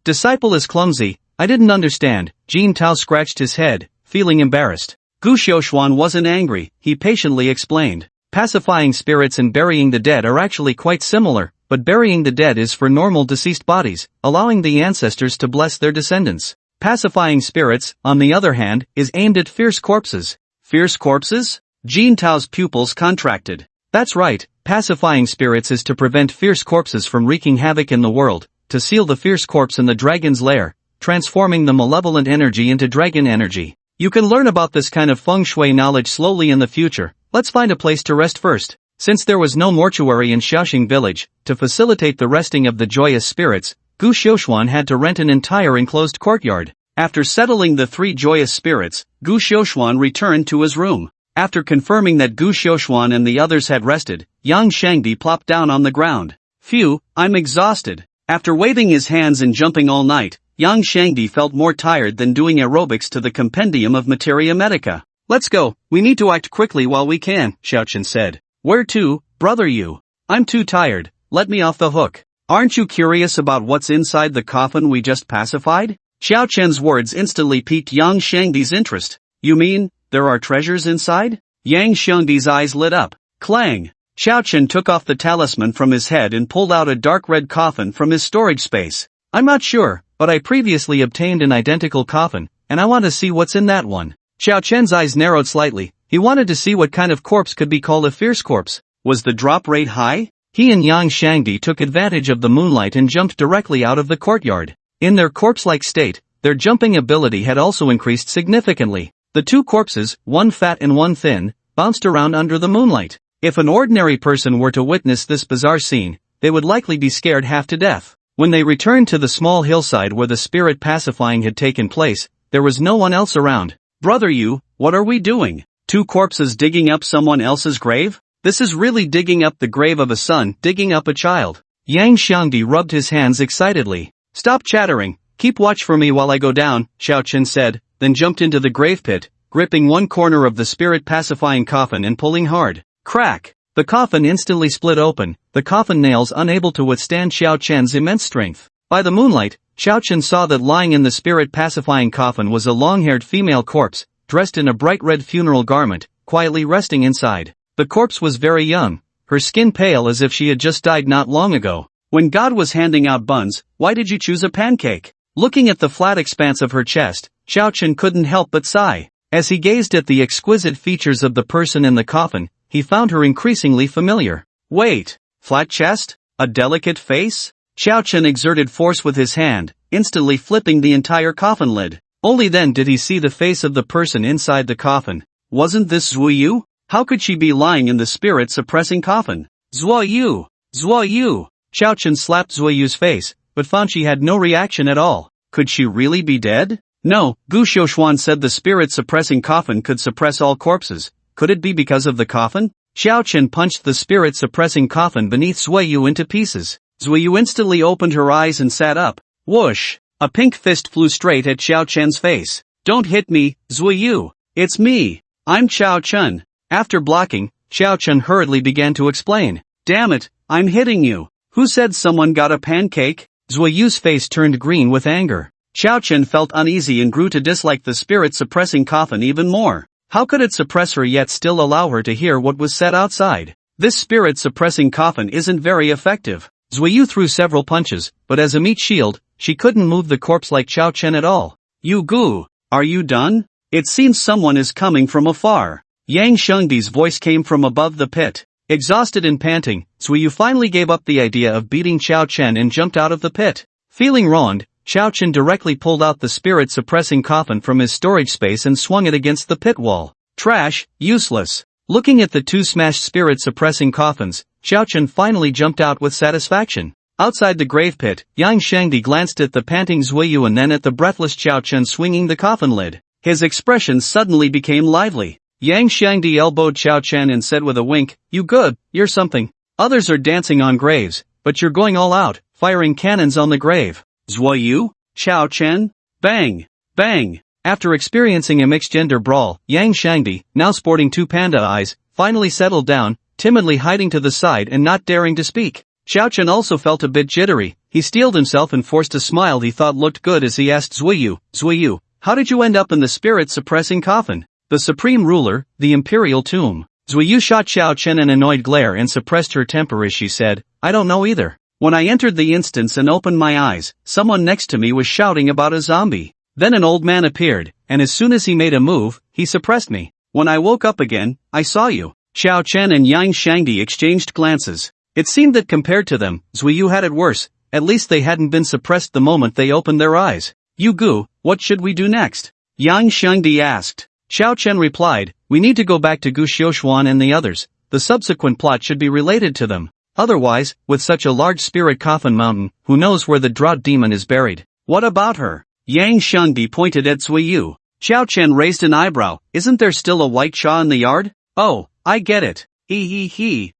Disciple is clumsy. I didn't understand. Jin Tao scratched his head, feeling embarrassed. Gu Xiaoshuan wasn't angry. He patiently explained. Pacifying spirits and burying the dead are actually quite similar, but burying the dead is for normal deceased bodies, allowing the ancestors to bless their descendants. Pacifying spirits, on the other hand, is aimed at fierce corpses. Fierce corpses? Jin Tao's pupils contracted. That's right, pacifying spirits is to prevent fierce corpses from wreaking havoc in the world, to seal the fierce corpse in the dragon's lair, transforming the malevolent energy into dragon energy. You can learn about this kind of feng shui knowledge slowly in the future. Let's find a place to rest first. Since there was no mortuary in Xiaoxing village, to facilitate the resting of the joyous spirits, Gu Xiaoshuan had to rent an entire enclosed courtyard. After settling the 3 joyous spirits, Gu Xiaoshuan returned to his room. After confirming that Gu Xiaoshuan and the others had rested, Yang Shangdi plopped down on the ground. Phew, I'm exhausted. After waving his hands and jumping all night, Yang Shangdi felt more tired than doing aerobics to the compendium of Materia Medica. Let's go, we need to act quickly while we can, Xiaochen said. Where to, brother you? I'm too tired, let me off the hook. Aren't you curious about what's inside the coffin we just pacified? Xiaochen's words instantly piqued Yang Shangdi's interest. You mean, there are treasures inside? Yang Shangdi's eyes lit up. Clang! Xiaochen took off the talisman from his head and pulled out a dark red coffin from his storage space. I'm not sure, but I previously obtained an identical coffin, and I want to see what's in that one. Xiaochen's eyes narrowed slightly. He wanted to see what kind of corpse could be called a fierce corpse. Was the drop rate high? He and Yang Shangdi took advantage of the moonlight and jumped directly out of the courtyard. In their corpse-like state, their jumping ability had also increased significantly. The two corpses, one fat and one thin, bounced around under the moonlight. If an ordinary person were to witness this bizarre scene, they would likely be scared half to death. When they returned to the small hillside where the spirit pacifying had taken place, there was no one else around. Brother you, what are we doing? Two corpses digging up someone else's grave? This is really digging up the grave of a son, digging up a child. Yang Shangdi rubbed his hands excitedly. Stop chattering, keep watch for me while I go down, Xiaochen said, then jumped into the grave pit, gripping one corner of the spirit pacifying coffin and pulling hard. Crack! The coffin instantly split open, the coffin nails unable to withstand Xiaochen's immense strength. By the moonlight, Xiaochen saw that lying in the spirit pacifying coffin was a long-haired female corpse, dressed in a bright red funeral garment, quietly resting inside. The corpse was very young, her skin pale as if she had just died not long ago. When God was handing out buns, why did you choose a pancake? Looking at the flat expanse of her chest, Xiaochen couldn't help but sigh. As he gazed at the exquisite features of the person in the coffin, he found her increasingly familiar. Wait, flat chest? A delicate face? Xiaochen exerted force with his hand, instantly flipping the entire coffin lid. Only then did he see the face of the person inside the coffin. Wasn't this Zuoyu? How could she be lying in the spirit-suppressing coffin? Zuoyu! Zuoyu! Xiaochen slapped Zuoyu's face, but found she had no reaction at all. Could she really be dead? No, Gu Xiaoshuan said the spirit-suppressing coffin could suppress all corpses. Could it be because of the coffin? Xiaochen punched the spirit-suppressing coffin beneath Zuoyu into pieces. Zuoyu instantly opened her eyes and sat up. Whoosh! A pink fist flew straight at Xiaochen's face. Don't hit me, Zuoyu! It's me! I'm Xiaochen! After blocking, Xiaochen hurriedly began to explain. Damn it, I'm hitting you! Who said someone got a pancake? Zuoyu's face turned green with anger. Xiaochen felt uneasy and grew to dislike the spirit-suppressing coffin even more. How could it suppress her yet still allow her to hear what was said outside? This spirit-suppressing coffin isn't very effective. Zuoyu threw several punches, but as a meat shield, she couldn't move the corpse like Xiaochen at all. You Gu, are you done? It seems someone is coming from afar. Yang Shangdi's voice came from above the pit. Exhausted and panting, Zuoyu finally gave up the idea of beating Xiaochen and jumped out of the pit. Feeling wronged, Xiaochen directly pulled out the spirit-suppressing coffin from his storage space and swung it against the pit wall. Trash, useless. Looking at the two smashed spirit-suppressing coffins, Xiaochen finally jumped out with satisfaction. Outside the grave pit, Yang Shangdi glanced at the panting Zuoyu and then at the breathless Xiaochen swinging the coffin lid. His expression suddenly became lively. Yang Shangdi elbowed Xiaochen and said with a wink, You good, you're something. Others are dancing on graves, but you're going all out, firing cannons on the grave. Zuoyu? Xiaochen? Bang! Bang! After experiencing a mixed-gender brawl, Yang Shangdi, now sporting two panda eyes, finally settled down, timidly hiding to the side and not daring to speak. Xiaochen also felt a bit jittery. He steeled himself and forced a smile he thought looked good as he asked Zuoyu, Zuoyu, how did you end up in the spirit-suppressing coffin? The supreme ruler, the imperial tomb. Zuoyu shot Xiaochen an annoyed glare and suppressed her temper as she said, I don't know either. When I entered the instance and opened my eyes, someone next to me was shouting about a zombie. Then an old man appeared, and as soon as he made a move, he suppressed me. When I woke up again, I saw you. Xiaochen and Yang Shangdi exchanged glances. It seemed that compared to them, Zuoyu had it worse. At least they hadn't been suppressed the moment they opened their eyes. You Gu, what should we do next? Yang Shangdi asked. Xiaochen replied, we need to go back to Gu Xiaoshuan and the others. The subsequent plot should be related to them. Otherwise, with such a large spirit coffin mountain, who knows where the drought demon is buried? What about her? Yang Shangdi pointed at Zuoyu. Xiao Chen raised an eyebrow. Isn't there still a white Sha in the yard? Oh, I get it. Hee.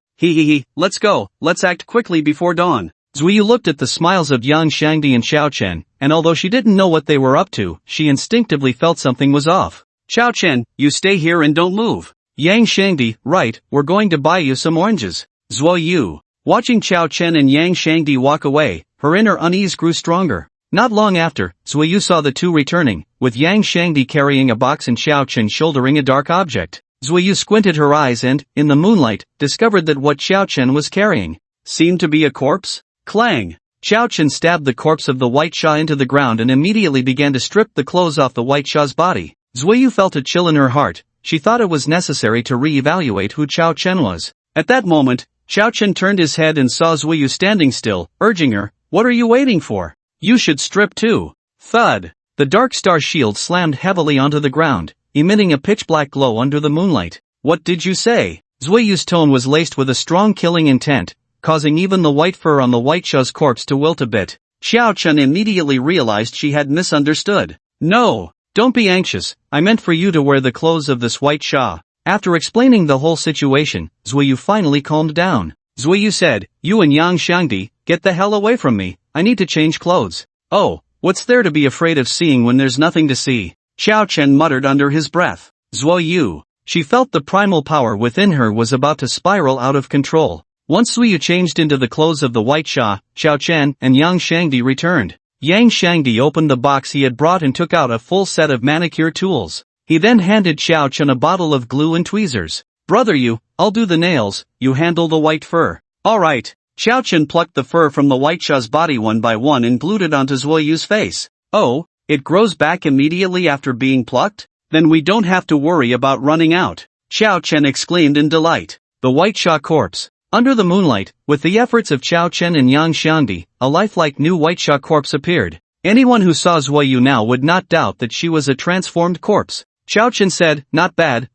Let's go, let's act quickly before dawn. Zuiyu looked at the smiles of Yang Shangdi and Xiao Chen, and although she didn't know what they were up to, she instinctively felt something was off. Xiao Chen, you stay here and don't move. Yang Shangdi, right, we're going to buy you some oranges. Zuiyu. Watching Xiao Chen and Yang Shangdi walk away, her inner unease grew stronger. Not long after, Zuiyu saw the two returning, with Yang Shangdi carrying a box and Xiao Chen shouldering a dark object. Zuiyu squinted her eyes and, in the moonlight, discovered that what Xiao Chen was carrying seemed to be a corpse. Clang! Xiao Chen stabbed the corpse of the white Sha into the ground and immediately began to strip the clothes off the white Sha's body. Zuiyu felt a chill in her heart. She thought it was necessary to re-evaluate who Xiao Chen was. At that moment, Xiao Chen turned his head and saw Zuiyu standing still, urging her, "What are you waiting for? You should strip too." Thud! The dark star shield slammed heavily onto the ground, emitting a pitch-black glow under the moonlight. "What did you say?" Zuiyu's tone was laced with a strong killing intent, causing even the white fur on the white Sha's corpse to wilt a bit. Xiao Chen immediately realized she had misunderstood. "No, don't be anxious, I meant for you to wear the clothes of this white Sha." After explaining the whole situation, Zuiyu finally calmed down. Zuiyu said, "You and Yang Shangdi, get the hell away from me, I need to change clothes." "Oh, what's there to be afraid of seeing when there's nothing to see?" Xiao Chen muttered under his breath. Zuiyu. She felt the primal power within her was about to spiral out of control. Once Zuiyu changed into the clothes of the white Sha, Xiao Chen and Yang Shangdi returned. Yang Shangdi opened the box he had brought and took out a full set of manicure tools. He then handed Xiao Chen a bottle of glue and tweezers. "Brother, I'll do the nails, you handle the white fur." "Alright." Xiao Chen plucked the fur from the white Sha's body one by one and glued it onto Zuiyu's face. "Oh, it grows back immediately after being plucked? Then we don't have to worry about running out." Xiao Chen exclaimed in delight. The white Sha corpse. Under the moonlight, with the efforts of Xiao Chen and Yang Shangdi, a lifelike new white Sha corpse appeared. Anyone who saw Zuiyu now would not doubt that she was a transformed corpse. Xiao Chen said, not bad,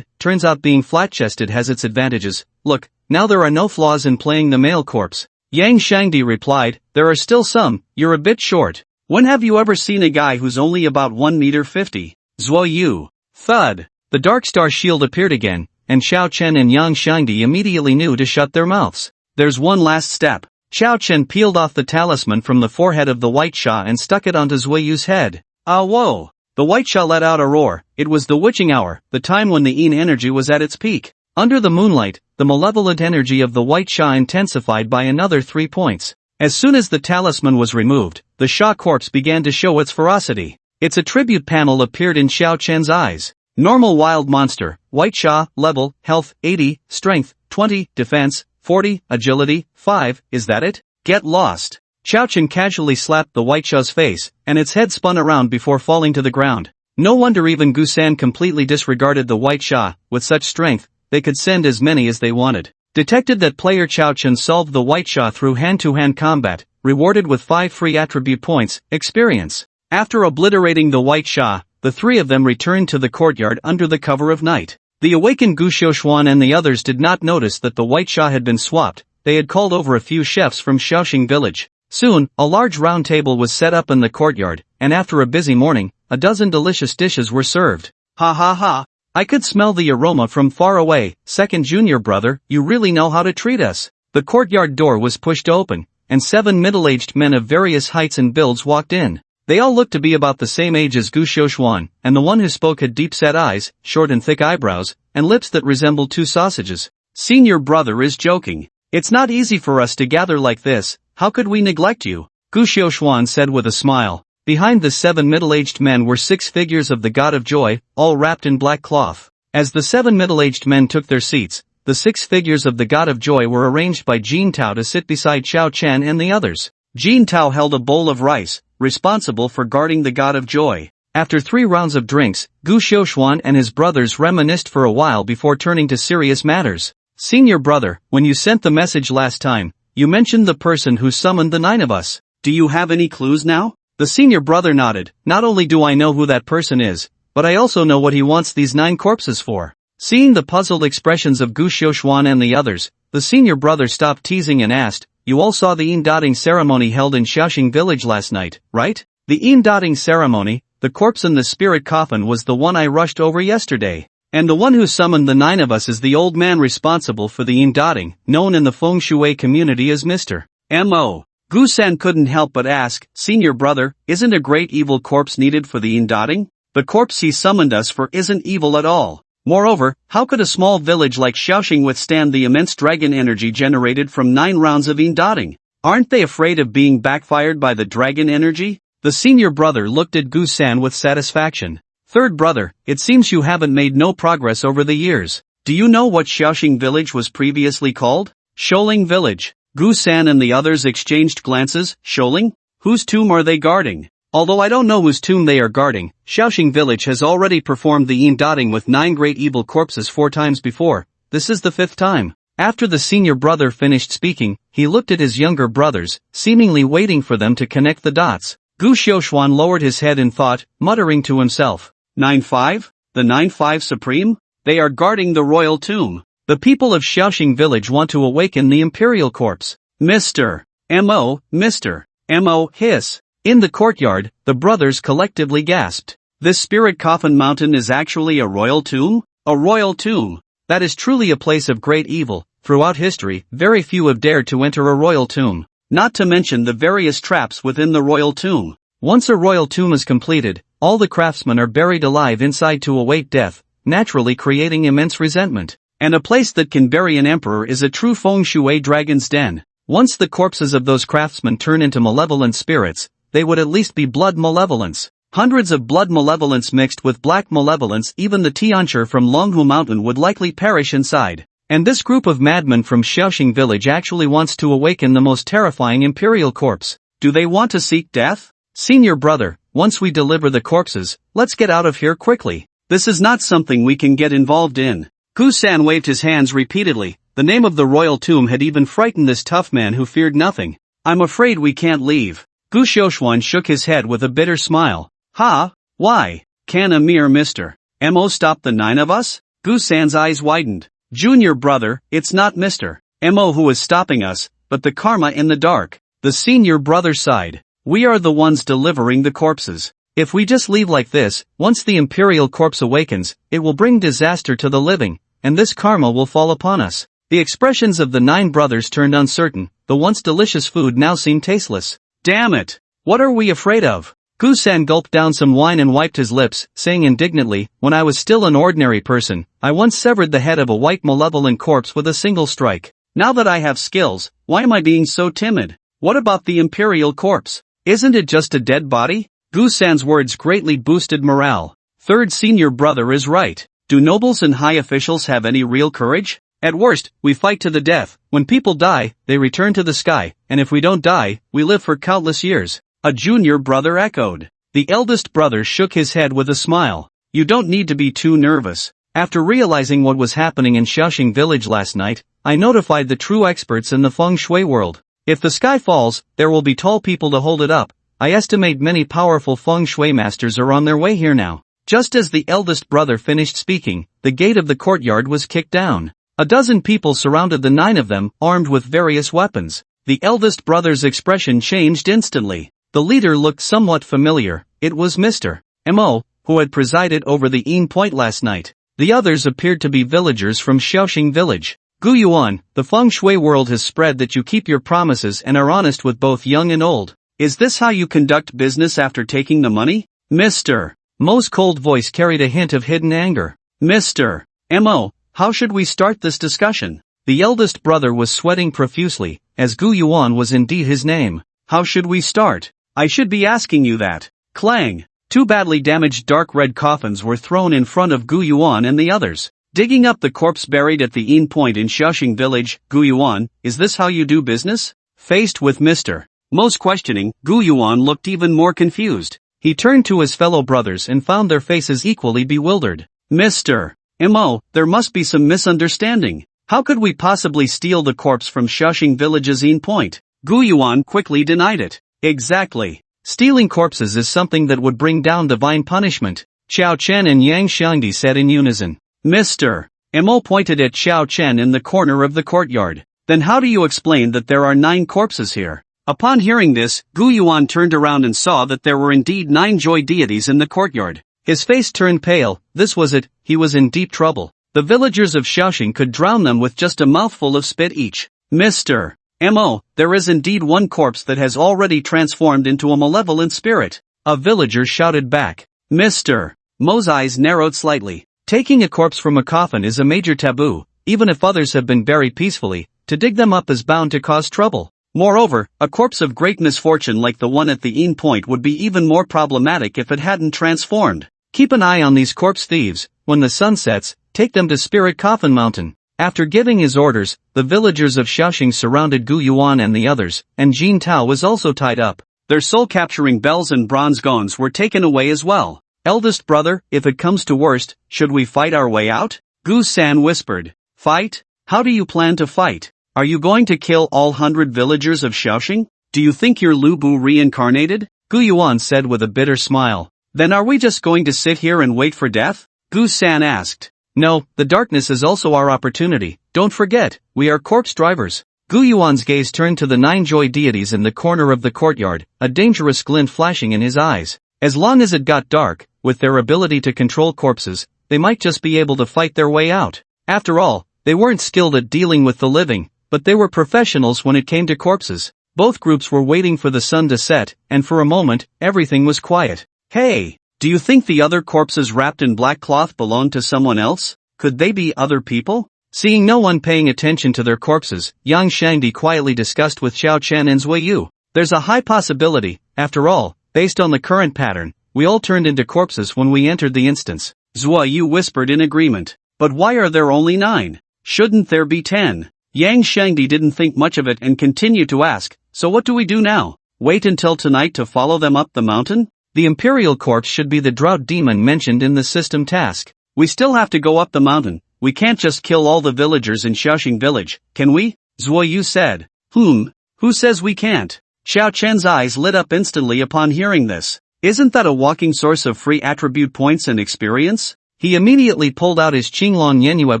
turns out being flat-chested has its advantages. Look, now there are no flaws in playing the male corpse." Yang Shangdi replied, "There are still some, you're a bit short. When have you ever seen a guy who's only about 1.50 meters? Zuiyu." Thud! The dark star shield appeared again, and Xiao Chen and Yang Shangdi immediately knew to shut their mouths. There's one last step. Xiao Chen peeled off the talisman from the forehead of the white Sha and stuck it onto Zuiyu's head. Ah whoa! The white Sha let out a roar. It was the witching hour, the time when the Yin energy was at its peak. Under the moonlight, the malevolent energy of the white Sha intensified by another 3 points. As soon as the talisman was removed, the Sha corpse began to show its ferocity. Its attribute panel appeared in Xiao Chen's eyes. Normal wild monster, white Sha, level, health, 80, strength, 20, defense, 40, agility, 5, is that it? Get lost. Xiao Chen casually slapped the white Sha's face, and its head spun around before falling to the ground. No wonder even Gusan completely disregarded the white Sha. With such strength, they could send as many as they wanted. Detected that player Xiao Chen solved the white Sha through hand-to-hand combat, rewarded with 5 free attribute points, experience. After obliterating the white Sha, the 3 of them returned to the courtyard under the cover of night. The awakened Gu Xiaoshuan and the others did not notice that the white Sha had been swapped. They had called over a few chefs from Shaoxing village. Soon, a large round table was set up in the courtyard, and after a busy morning, a dozen delicious dishes were served. Ha ha ha! I could smell the aroma from far away. Second junior brother, you really know how to treat us. The courtyard door was pushed open, and 7 middle-aged men of various heights and builds walked in. They all looked to be about the same age as Gu Xiaoshuan, and the one who spoke had deep-set eyes, short and thick eyebrows, and lips that resembled 2 sausages. Senior brother is joking. It's not easy for us to gather like this. How could we neglect you? Gu Xiaoshuan said with a smile. Behind the 7 middle-aged men were 6 figures of the god of joy, all wrapped in black cloth. As the 7 middle-aged men took their seats, the 6 figures of the god of joy were arranged by Jin Tao to sit beside Xiao Chen and the others. Jin Tao held a bowl of rice, responsible for guarding the god of joy. After 3 rounds of drinks, Gu Xiaoshuan and his brothers reminisced for a while before turning to serious matters. Senior brother, when you sent the message last time, you mentioned the person who summoned the 9 of us. Do you have any clues now? The senior brother nodded. Not only do I know who that person is, but I also know what he wants these 9 corpses for. Seeing the puzzled expressions of Gu Xiaoshuan and the others, the senior brother stopped teasing and asked, you all saw the Yin dotting ceremony held in Shaoxing village last night, right? The Yin dotting ceremony, the corpse in the spirit coffin was the one I rushed over yesterday. And the one who summoned the 9 of us is the old man responsible for the indotting, known in the feng shui community as Mr. M.O. Gu-san couldn't help but ask, "Senior brother, isn't a great evil corpse needed for the indotting? The corpse he summoned us for isn't evil at all. Moreover, how could a small village like Shaoxing withstand the immense dragon energy generated from 9 rounds of indotting? Aren't they afraid of being backfired by the dragon energy?" The senior brother looked at Gu-san with satisfaction. "Third brother, it seems you haven't made no progress over the years. Do you know what Shaoxing village was previously called? Sholing village." Gu-san and the others exchanged glances. Sholing? Whose tomb are they guarding? Although I don't know whose tomb they are guarding, Shaoxing village has already performed the indotting with 9 great evil corpses 4 times before. This is the 5th time. After the senior brother finished speaking, he looked at his younger brothers, seemingly waiting for them to connect the dots. Gu Xiaoshuan lowered his head in thought, muttering to himself, 9-5? The 9-5 Supreme? They are guarding the royal tomb. The people of Shaoxing village want to awaken the imperial corpse. Mr. M.O., Mr. M.O., hiss. In the courtyard, the brothers collectively gasped. This spirit coffin mountain is actually a royal tomb? A royal tomb. That is truly a place of great evil. Throughout history, very few have dared to enter a royal tomb. Not to mention the various traps within the royal tomb. Once a royal tomb is completed, all the craftsmen are buried alive inside to await death, naturally creating immense resentment. And a place that can bury an emperor is a true feng shui dragon's den. Once the corpses of those craftsmen turn into malevolent spirits, they would at least be blood malevolence. Hundreds of blood malevolence mixed with black malevolence, even the Tiancher from Longhu Mountain would likely perish inside. And this group of madmen from Shaoxing village actually wants to awaken the most terrifying imperial corpse. Do they want to seek death? Senior brother, once we deliver the corpses, let's get out of here quickly. This is not something we can get involved in. Gu-san waved his hands repeatedly. The name of the royal tomb had even frightened this tough man who feared nothing. I'm afraid we can't leave. Gu Xiaoshuan shook his head with a bitter smile. Ha? Why? Can a mere Mr. M.O. stop the 9 of us? Gu-san's eyes widened. Junior brother, it's not Mr. M.O. who is stopping us, but the karma in the dark. The senior brother sighed. We are the ones delivering the corpses. If we just leave like this, once the imperial corpse awakens, it will bring disaster to the living, and this karma will fall upon us. The expressions of the 9 brothers turned uncertain. The once delicious food now seemed tasteless. Damn it! What are we afraid of? Gu-san gulped down some wine and wiped his lips, saying indignantly, when I was still an ordinary person, I once severed the head of a white malevolent corpse with a single strike. Now that I have skills, why am I being so timid? What about the imperial corpse? Isn't it just a dead body? Gu-san's words greatly boosted morale. Third senior brother is right. Do nobles and high officials have any real courage? At worst, we fight to the death. When people die, they return to the sky, and if we don't die, we live for countless years. A junior brother echoed. The eldest brother shook his head with a smile. You don't need to be too nervous. After realizing what was happening in Shaoxing village last night, I notified the true experts in the feng shui world. If the sky falls, there will be tall people to hold it up. I estimate many powerful feng shui masters are on their way here now. Just as the eldest brother finished speaking, the gate of the courtyard was kicked down. A dozen people surrounded the 9 of them, armed with various weapons. The eldest brother's expression changed instantly. The leader looked somewhat familiar. It was Mr. M.O., who had presided over the Yin Point last night. The others appeared to be villagers from Shaoxing village. Gu Yuan, the feng shui world has spread that you keep your promises and are honest with both young and old. Is this how you conduct business after taking the money? Mr. Mo's cold voice carried a hint of hidden anger. Mr. M.O., how should we start this discussion? The eldest brother was sweating profusely, as Gu Yuan was indeed his name. How should we start? I should be asking you that. Clang! 2 badly damaged dark red coffins were thrown in front of Gu Yuan and the others. Digging up the corpse buried at the Yin Point in Shaoxing village, Gu Yuan, is this how you do business? Faced with Mr. Mo's questioning, Gu Yuan looked even more confused. He turned to his fellow brothers and found their faces equally bewildered. Mr. M.O., there must be some misunderstanding. How could we possibly steal the corpse from Shaoxing village's Yin Point? Gu Yuan quickly denied it. Exactly. Stealing corpses is something that would bring down divine punishment. Xiao Chen and Yang Xiangdi said in unison. Mr. M.O. pointed at Xiao Chen in the corner of the courtyard. Then how do you explain that there are 9 corpses here? Upon hearing this, Gu Yuan turned around and saw that there were indeed 9 joy deities in the courtyard. His face turned pale. This was it, he was in deep trouble. The villagers of Shaoxing could drown them with just a mouthful of spit each. Mr. M.O., there is indeed one corpse that has already transformed into a malevolent spirit. A villager shouted back. Mr. Mo's eyes narrowed slightly. Taking a corpse from a coffin is a major taboo, even if others have been buried peacefully. To dig them up is bound to cause trouble. Moreover, a corpse of great misfortune like the one at the end point would be even more problematic if it hadn't transformed. Keep an eye on these corpse thieves. When the sun sets, take them to Spirit Coffin Mountain. After giving his orders, the villagers of Shaoxing surrounded Gu Yuan and the others, and Jin Tao was also tied up. Their soul-capturing bells and bronze gongs were taken away as well. Eldest brother, if it comes to worst, should we fight our way out? Gu San whispered. Fight? How do you plan to fight? Are you going to kill all 100 villagers of Shaoxing? Do you think you're Lu Bu reincarnated? Gu Yuan said with a bitter smile. Then are we just going to sit here and wait for death? Gu San asked. No, the darkness is also our opportunity. Don't forget, we are corpse drivers. Gu Yuan's gaze turned to the 9 joy deities in the corner of the courtyard, a dangerous glint flashing in his eyes. As long as it got dark, with their ability to control corpses, they might just be able to fight their way out. After all, they weren't skilled at dealing with the living, but they were professionals when it came to corpses. Both groups were waiting for the sun to set, and for a moment, everything was quiet. Hey, do you think the other corpses wrapped in black cloth belong to someone else? Could they be other people? Seeing no one paying attention to their corpses, Yang Shangdi quietly discussed with Xiao Chen and Zui Yu. There's a high possibility, after all, based on the current pattern, we all turned into corpses when we entered the instance. Zui Yu whispered in agreement. But why are there only 9? Shouldn't there be 10? Yang Shangdi didn't think much of it and continued to ask, so what do we do now? Wait until tonight to follow them up the mountain? The Imperial Corpse should be the drought demon mentioned in the system task. We still have to go up the mountain. We can't just kill all the villagers in Shaoxing village, can we? Zui Yu said. Who says we can't? Xiao Chen's eyes lit up instantly upon hearing this. Isn't that a walking source of free attribute points and experience? He immediately pulled out his Qinglong Yenyue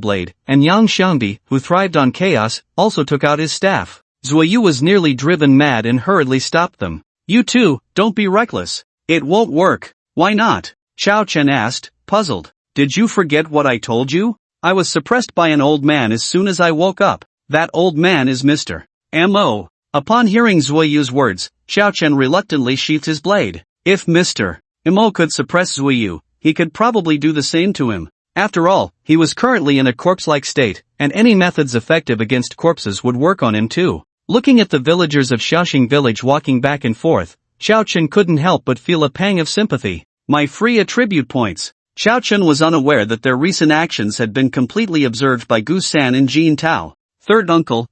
blade, and Yang Shangdi, who thrived on chaos, also took out his staff. Zui Yu was nearly driven mad and hurriedly stopped them. You two, don't be reckless. It won't work. Why not? Xiao Chen asked, puzzled. Did you forget what I told you? I was suppressed by an old man as soon as I woke up. That old man is Mr. M.O. Upon hearing Zui Yu's words, Xiao Chen reluctantly sheathed his blade. If Mr. M.O. could suppress Zui Yu, he could probably do the same to him. After all, he was currently in a corpse-like state, and any methods effective against corpses would work on him too. Looking at the villagers of Shaoxing village walking back and forth, Xiao Chen couldn't help but feel a pang of sympathy. My free attribute points. Xiao Chen was unaware that their recent actions had been completely observed by Gu San and Jin Tao. Third uncle,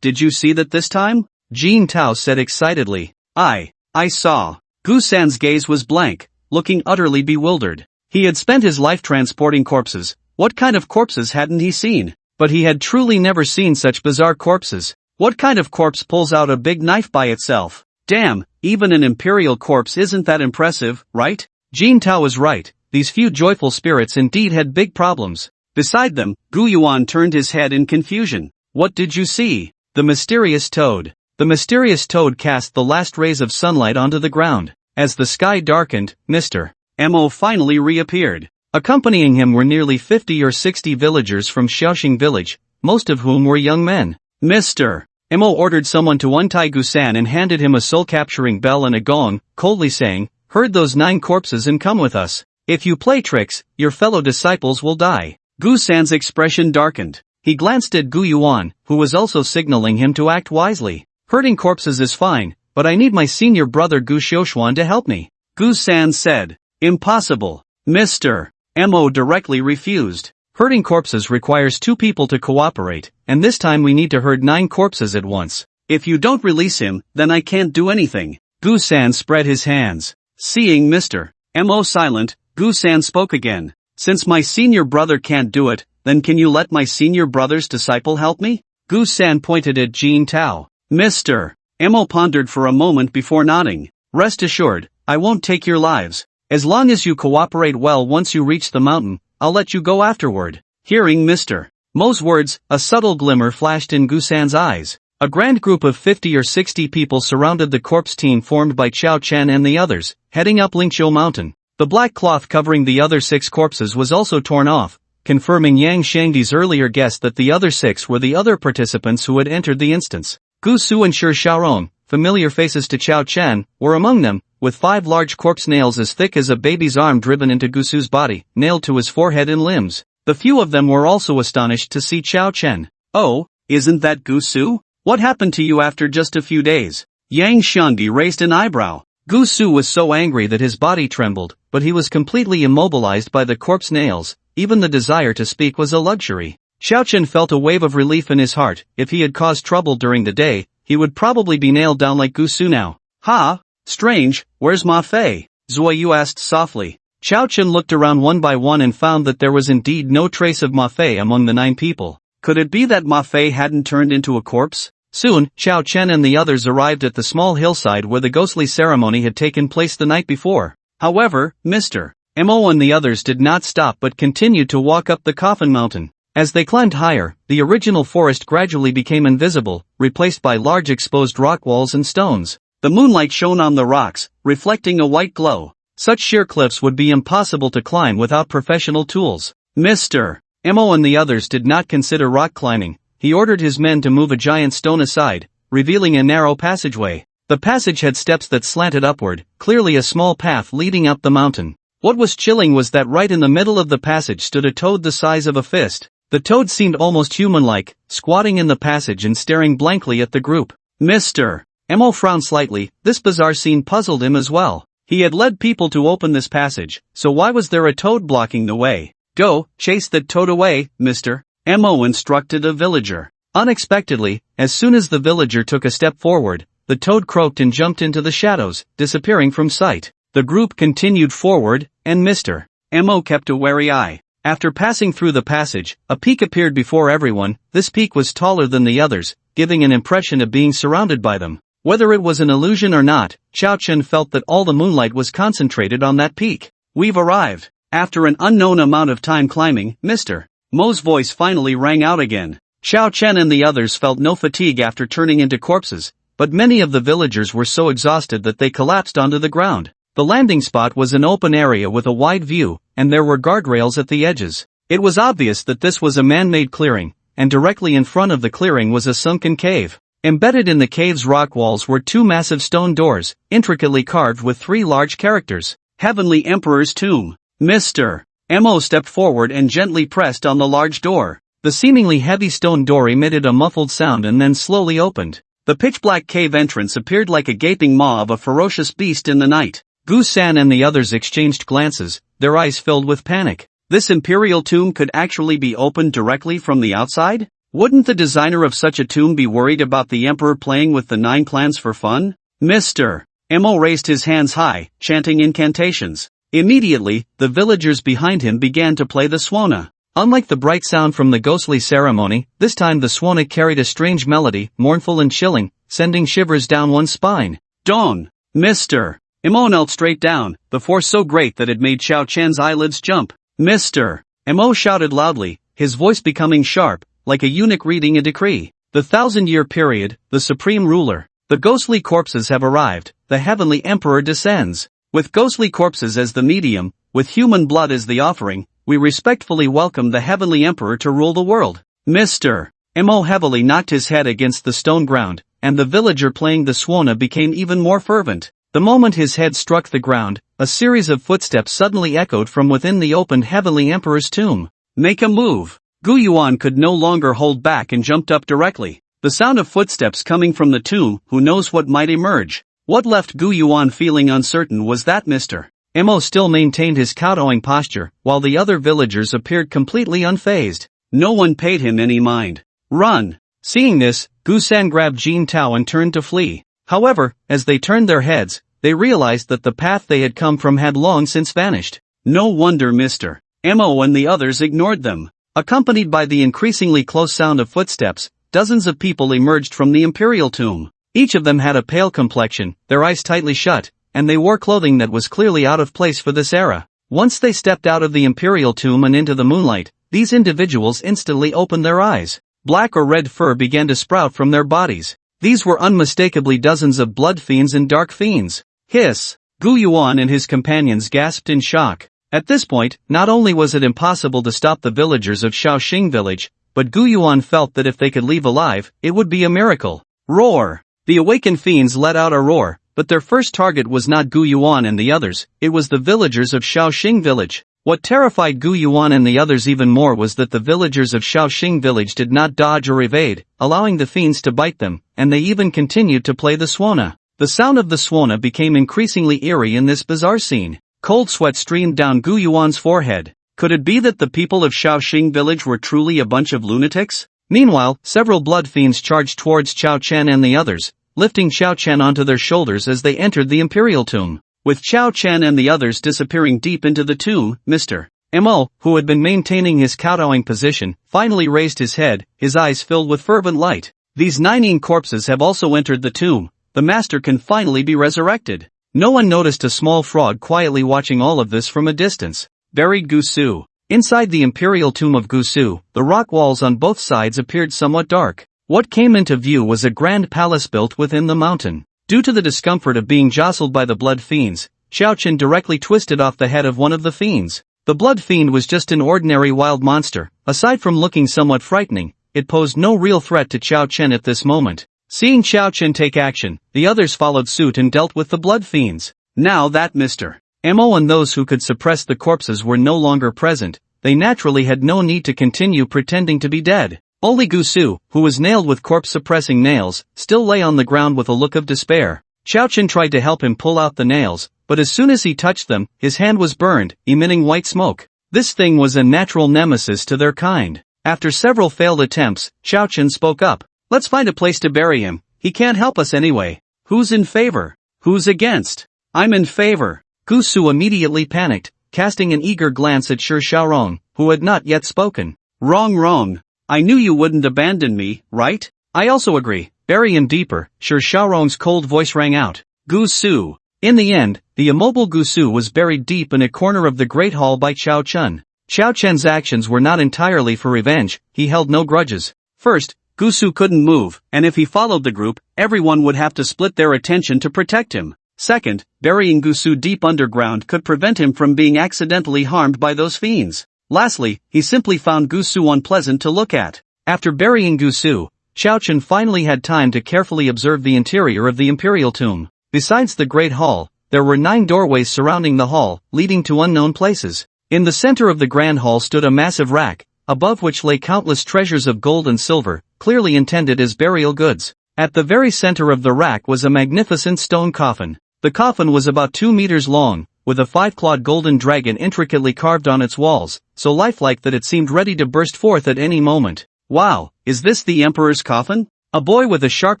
did you see that this time? Jin Tao said excitedly. I saw. Gu San's gaze was blank, looking utterly bewildered. He had spent his life transporting corpses. What kind of corpses hadn't he seen? But he had truly never seen such bizarre corpses. What kind of corpse pulls out a big knife by itself? Damn, even an imperial corpse isn't that impressive, right? Jin Tao was right, these few joyful spirits indeed had big problems. Beside them, Gu Yuan turned his head in confusion. What did you see? The mysterious toad. The mysterious toad cast the last rays of sunlight onto the ground. As the sky darkened, Mr. M.O. finally reappeared. Accompanying him were nearly 50 or 60 villagers from Shaoxing village, most of whom were young men. Mr. M.O. ordered someone to untie Gu San and handed him a soul-capturing bell and a gong, coldly saying, herd those 9 corpses and come with us. If you play tricks, your fellow disciples will die. Gu San's expression darkened. He glanced at Gu Yuan, who was also signaling him to act wisely. Herding corpses is fine, but I need my senior brother Gu Xiuxuan to help me. Gu San said. Impossible. Mr. M.O. directly refused. Herding corpses requires 2 people to cooperate, and this time we need to herd 9 corpses at once. If you don't release him, then I can't do anything. Gu San spread his hands. Seeing Mr. M.O. silent, Gu San spoke again. Since my senior brother can't do it, then can you let my senior brother's disciple help me? Gu San pointed at Jin Tao. Mr. M.O. pondered for a moment before nodding. Rest assured, I won't take your lives. As long as you cooperate well once you reach the mountain, I'll let you go afterward. Hearing Mr. Mo's words, a subtle glimmer flashed in Gu San's eyes. A grand group of 50 or 60 people surrounded the corpse team formed by Chao Chen and the others, heading up Lingqiu Mountain. The black cloth covering the other 6 corpses was also torn off, confirming Yang Shangdi's earlier guess that the other 6 were the other participants who had entered the instance. Gu Su and Shi Xiaorong, familiar faces to Chao Chen, were among them, with 5 large corpse nails as thick as a baby's arm driven into Gu Su's body, nailed to his forehead and limbs. The few of them were also astonished to see Chao Chen. "Oh, isn't that Gu Su? What happened to you after just a few days?" Yang Shangdi raised an eyebrow. Gu Su was so angry that his body trembled, but he was completely immobilized by the corpse nails. Even the desire to speak was a luxury. Xiao Chen felt a wave of relief in his heart. If he had caused trouble during the day, he would probably be nailed down like Gu Su now. "Ha! Strange, where's Ma Fei?" Zuoyu asked softly. Xiao Chen looked around one by one and found that there was indeed no trace of Ma Fei among the 9 people. Could it be that Ma Fei hadn't turned into a corpse? Soon, Xiao Chen and the others arrived at the small hillside where the ghostly ceremony had taken place the night before. However, Mr. Mo and the others did not stop but continued to walk up the coffin mountain. As they climbed higher, the original forest gradually became invisible, replaced by large exposed rock walls and stones. The moonlight shone on the rocks, reflecting a white glow. Such sheer cliffs would be impossible to climb without professional tools. Mr. Mo and the others did not consider rock climbing. He ordered his men to move a giant stone aside, revealing a narrow passageway. The passage had steps that slanted upward, clearly a small path leading up the mountain. What was chilling was that right in the middle of the passage stood a toad the size of a fist. The toad seemed almost human-like, squatting in the passage and staring blankly at the group. Mr. Mo frowned slightly. This bizarre scene puzzled him as well. He had led people to open this passage, so why was there a toad blocking the way? "Go, chase that toad away, Mr. Mo instructed a villager. Unexpectedly, as soon as the villager took a step forward, the toad croaked and jumped into the shadows, disappearing from sight. The group continued forward, and Mr. Mo kept a wary eye. After passing through the passage, a peak appeared before everyone. This peak was taller than the others, giving an impression of being surrounded by them. Whether it was an illusion or not, Xiao Chen felt that all the moonlight was concentrated on that peak. "We've arrived." After an unknown amount of time climbing, Mr. Mo's voice finally rang out again. Xiao Chen and the others felt no fatigue after turning into corpses, but many of the villagers were so exhausted that they collapsed onto the ground. The landing spot was an open area with a wide view, and there were guardrails at the edges. It was obvious that this was a man-made clearing, and directly in front of the clearing was a sunken cave. Embedded in the cave's rock walls were 2 massive stone doors, intricately carved with 3 large characters. "Heavenly Emperor's Tomb." Mr. Mo stepped forward and gently pressed on the large door. The seemingly heavy stone door emitted a muffled sound and then slowly opened. The pitch-black cave entrance appeared like a gaping maw of a ferocious beast in the night. Gu San and the others exchanged glances, their eyes filled with panic. This imperial tomb could actually be opened directly from the outside? Wouldn't the designer of such a tomb be worried about the emperor playing with the 9 clans for fun? Mr. Mo raised his hands high, chanting incantations. Immediately, the villagers behind him began to play the swana. Unlike the bright sound from the ghostly ceremony, this time the swana carried a strange melody, mournful and chilling, sending shivers down one's spine. "Dawn!" Mr. Mo knelt straight down, the force so great that it made Xiao Chen's eyelids jump. Mr. Mo shouted loudly, his voice becoming sharp, like a eunuch reading a decree. "The 1,000-year period, the supreme ruler. The ghostly corpses have arrived, the heavenly emperor descends. With ghostly corpses as the medium, with human blood as the offering, we respectfully welcome the heavenly emperor to rule the world." Mr. Mo heavily knocked his head against the stone ground, and the villager playing the swana became even more fervent. The moment his head struck the ground, a series of footsteps suddenly echoed from within the opened heavenly emperor's tomb. "Make a move." Gu Yuan could no longer hold back and jumped up directly. The sound of footsteps coming from the tomb, who knows what might emerge. What left Gu Yuan feeling uncertain was that Mr. Mo still maintained his kowtowing posture, while the other villagers appeared completely unfazed. No one paid him any mind. "Run!" Seeing this, Gu San grabbed Jin Tao and turned to flee. However, as they turned their heads, they realized that the path they had come from had long since vanished. No wonder Mr. Mo and the others ignored them. Accompanied by the increasingly close sound of footsteps, dozens of people emerged from the imperial tomb. Each of them had a pale complexion, their eyes tightly shut, and they wore clothing that was clearly out of place for this era. Once they stepped out of the imperial tomb and into the moonlight, these individuals instantly opened their eyes. Black or red fur began to sprout from their bodies. These were unmistakably dozens of blood fiends and dark fiends. Hiss! Gu Yuan and his companions gasped in shock. At this point, not only was it impossible to stop the villagers of Shaoxing village, but Gu Yuan felt that if they could leave alive, it would be a miracle. Roar! The awakened fiends let out a roar, but their first target was not Gu Yuan and the others, it was the villagers of Shaoxing village. What terrified Gu Yuan and the others even more was that the villagers of Shaoxing village did not dodge or evade, allowing the fiends to bite them, and they even continued to play the swana. The sound of the swana became increasingly eerie in this bizarre scene. Cold sweat streamed down Gu Yuan's forehead. Could it be that the people of Shaoxing village were truly a bunch of lunatics? Meanwhile, several blood fiends charged towards Qiao Chen and the others, lifting Qiao Chen onto their shoulders as they entered the imperial tomb. With Qiao Chen and the others disappearing deep into the tomb, Mr. Mo, who had been maintaining his kowtowing position, finally raised his head, his eyes filled with fervent light. These 19 corpses have also entered the tomb. The master can finally be resurrected. No one noticed a small frog quietly watching all of this from a distance. Buried Gusu. Inside the imperial tomb of Gusu, the rock walls on both sides appeared somewhat dark. What came into view was a grand palace built within the mountain. Due to the discomfort of being jostled by the blood fiends, Xiao Chen directly twisted off the head of one of the fiends. The blood fiend was just an ordinary wild monster. Aside from looking somewhat frightening, it posed no real threat to Xiao Chen at this moment. Seeing Xiao Chen take action, the others followed suit and dealt with the blood fiends. Now that Mr. Mo and those who could suppress the corpses were no longer present, they naturally had no need to continue pretending to be dead. Only Gusu, who was nailed with corpse-suppressing nails, still lay on the ground with a look of despair. Xiao Chen tried to help him pull out the nails, but as soon as he touched them, his hand was burned, emitting white smoke. This thing was a natural nemesis to their kind. After several failed attempts, Xiao Chen spoke up. Let's find a place to bury him. He can't help us anyway. Who's in favor? Who's against? I'm in favor. Gusu immediately panicked, casting an eager glance at Shi Xiaorong, who had not yet spoken. Wrong. I knew you wouldn't abandon me, right? I also agree. Bury him deeper, Shi Xiaorong's cold voice rang out. Gusu. In the end, the immobile Gusu was buried deep in a corner of the Great Hall by Qiao Chen. Qiao Chen's actions were not entirely for revenge, he held no grudges. First, Gusu couldn't move, and if he followed the group, everyone would have to split their attention to protect him. Second, burying Gusu deep underground could prevent him from being accidentally harmed by those fiends. Lastly, he simply found Gusu unpleasant to look at. After burying Gusu, Xiao Chen finally had time to carefully observe the interior of the imperial tomb. Besides the Great Hall, there were 9 doorways surrounding the hall, leading to unknown places. In the center of the grand hall stood a massive rack, above which lay countless treasures of gold and silver, clearly intended as burial goods. At the very center of the rack was a magnificent stone coffin. The coffin was about 2 meters long, with a 5-clawed golden dragon intricately carved on its walls, so lifelike that it seemed ready to burst forth at any moment. Wow, is this the Emperor's coffin? A boy with a sharp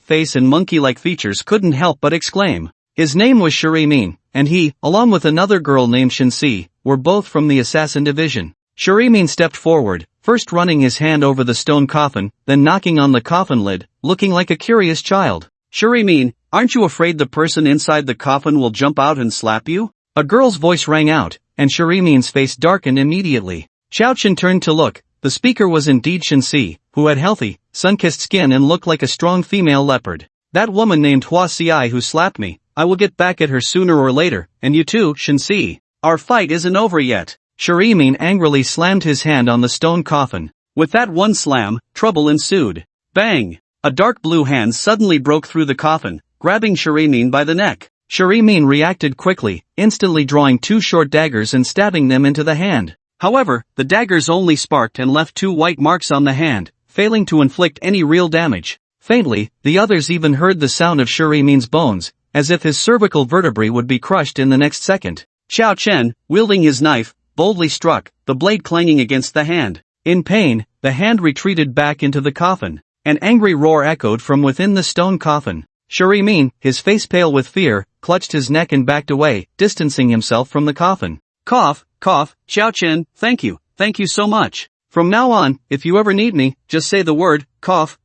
face and monkey-like features couldn't help but exclaim. His name was Shuri Min, and he, along with another girl named Shensi, were both from the assassin division. Shuri Min stepped forward, first running his hand over the stone coffin, then knocking on the coffin lid, looking like a curious child. Shuri Min, aren't you afraid the person inside the coffin will jump out and slap you? A girl's voice rang out, and Shuri Min's face darkened immediately. Xiao Chen turned to look. The speaker was indeed Shensi, who had healthy, sun-kissed skin and looked like a strong female leopard. That woman named Hua Xiai who slapped me, I will get back at her sooner or later, and you too, Shensi. Our fight isn't over yet. Shuri Min angrily slammed his hand on the stone coffin. With that one slam, trouble ensued. Bang! A dark blue hand suddenly broke through the coffin, grabbing Shuri Min by the neck. Shuri Min reacted quickly, instantly drawing 2 short daggers and stabbing them into the hand. However, the daggers only sparked and left 2 white marks on the hand, failing to inflict any real damage. Faintly, the others even heard the sound of Shuri Min's bones, as if his cervical vertebrae would be crushed in the next second. Xiao Chen, wielding his knife, boldly struck, the blade clanging against the hand. In pain, the hand retreated back into the coffin. An angry roar echoed from within the stone coffin. Shuri Min, his face pale with fear, clutched his neck and backed away, distancing himself from the coffin. Cough, Xiao Chen, thank you so much. From now on, if you ever need me, just say the word, cough.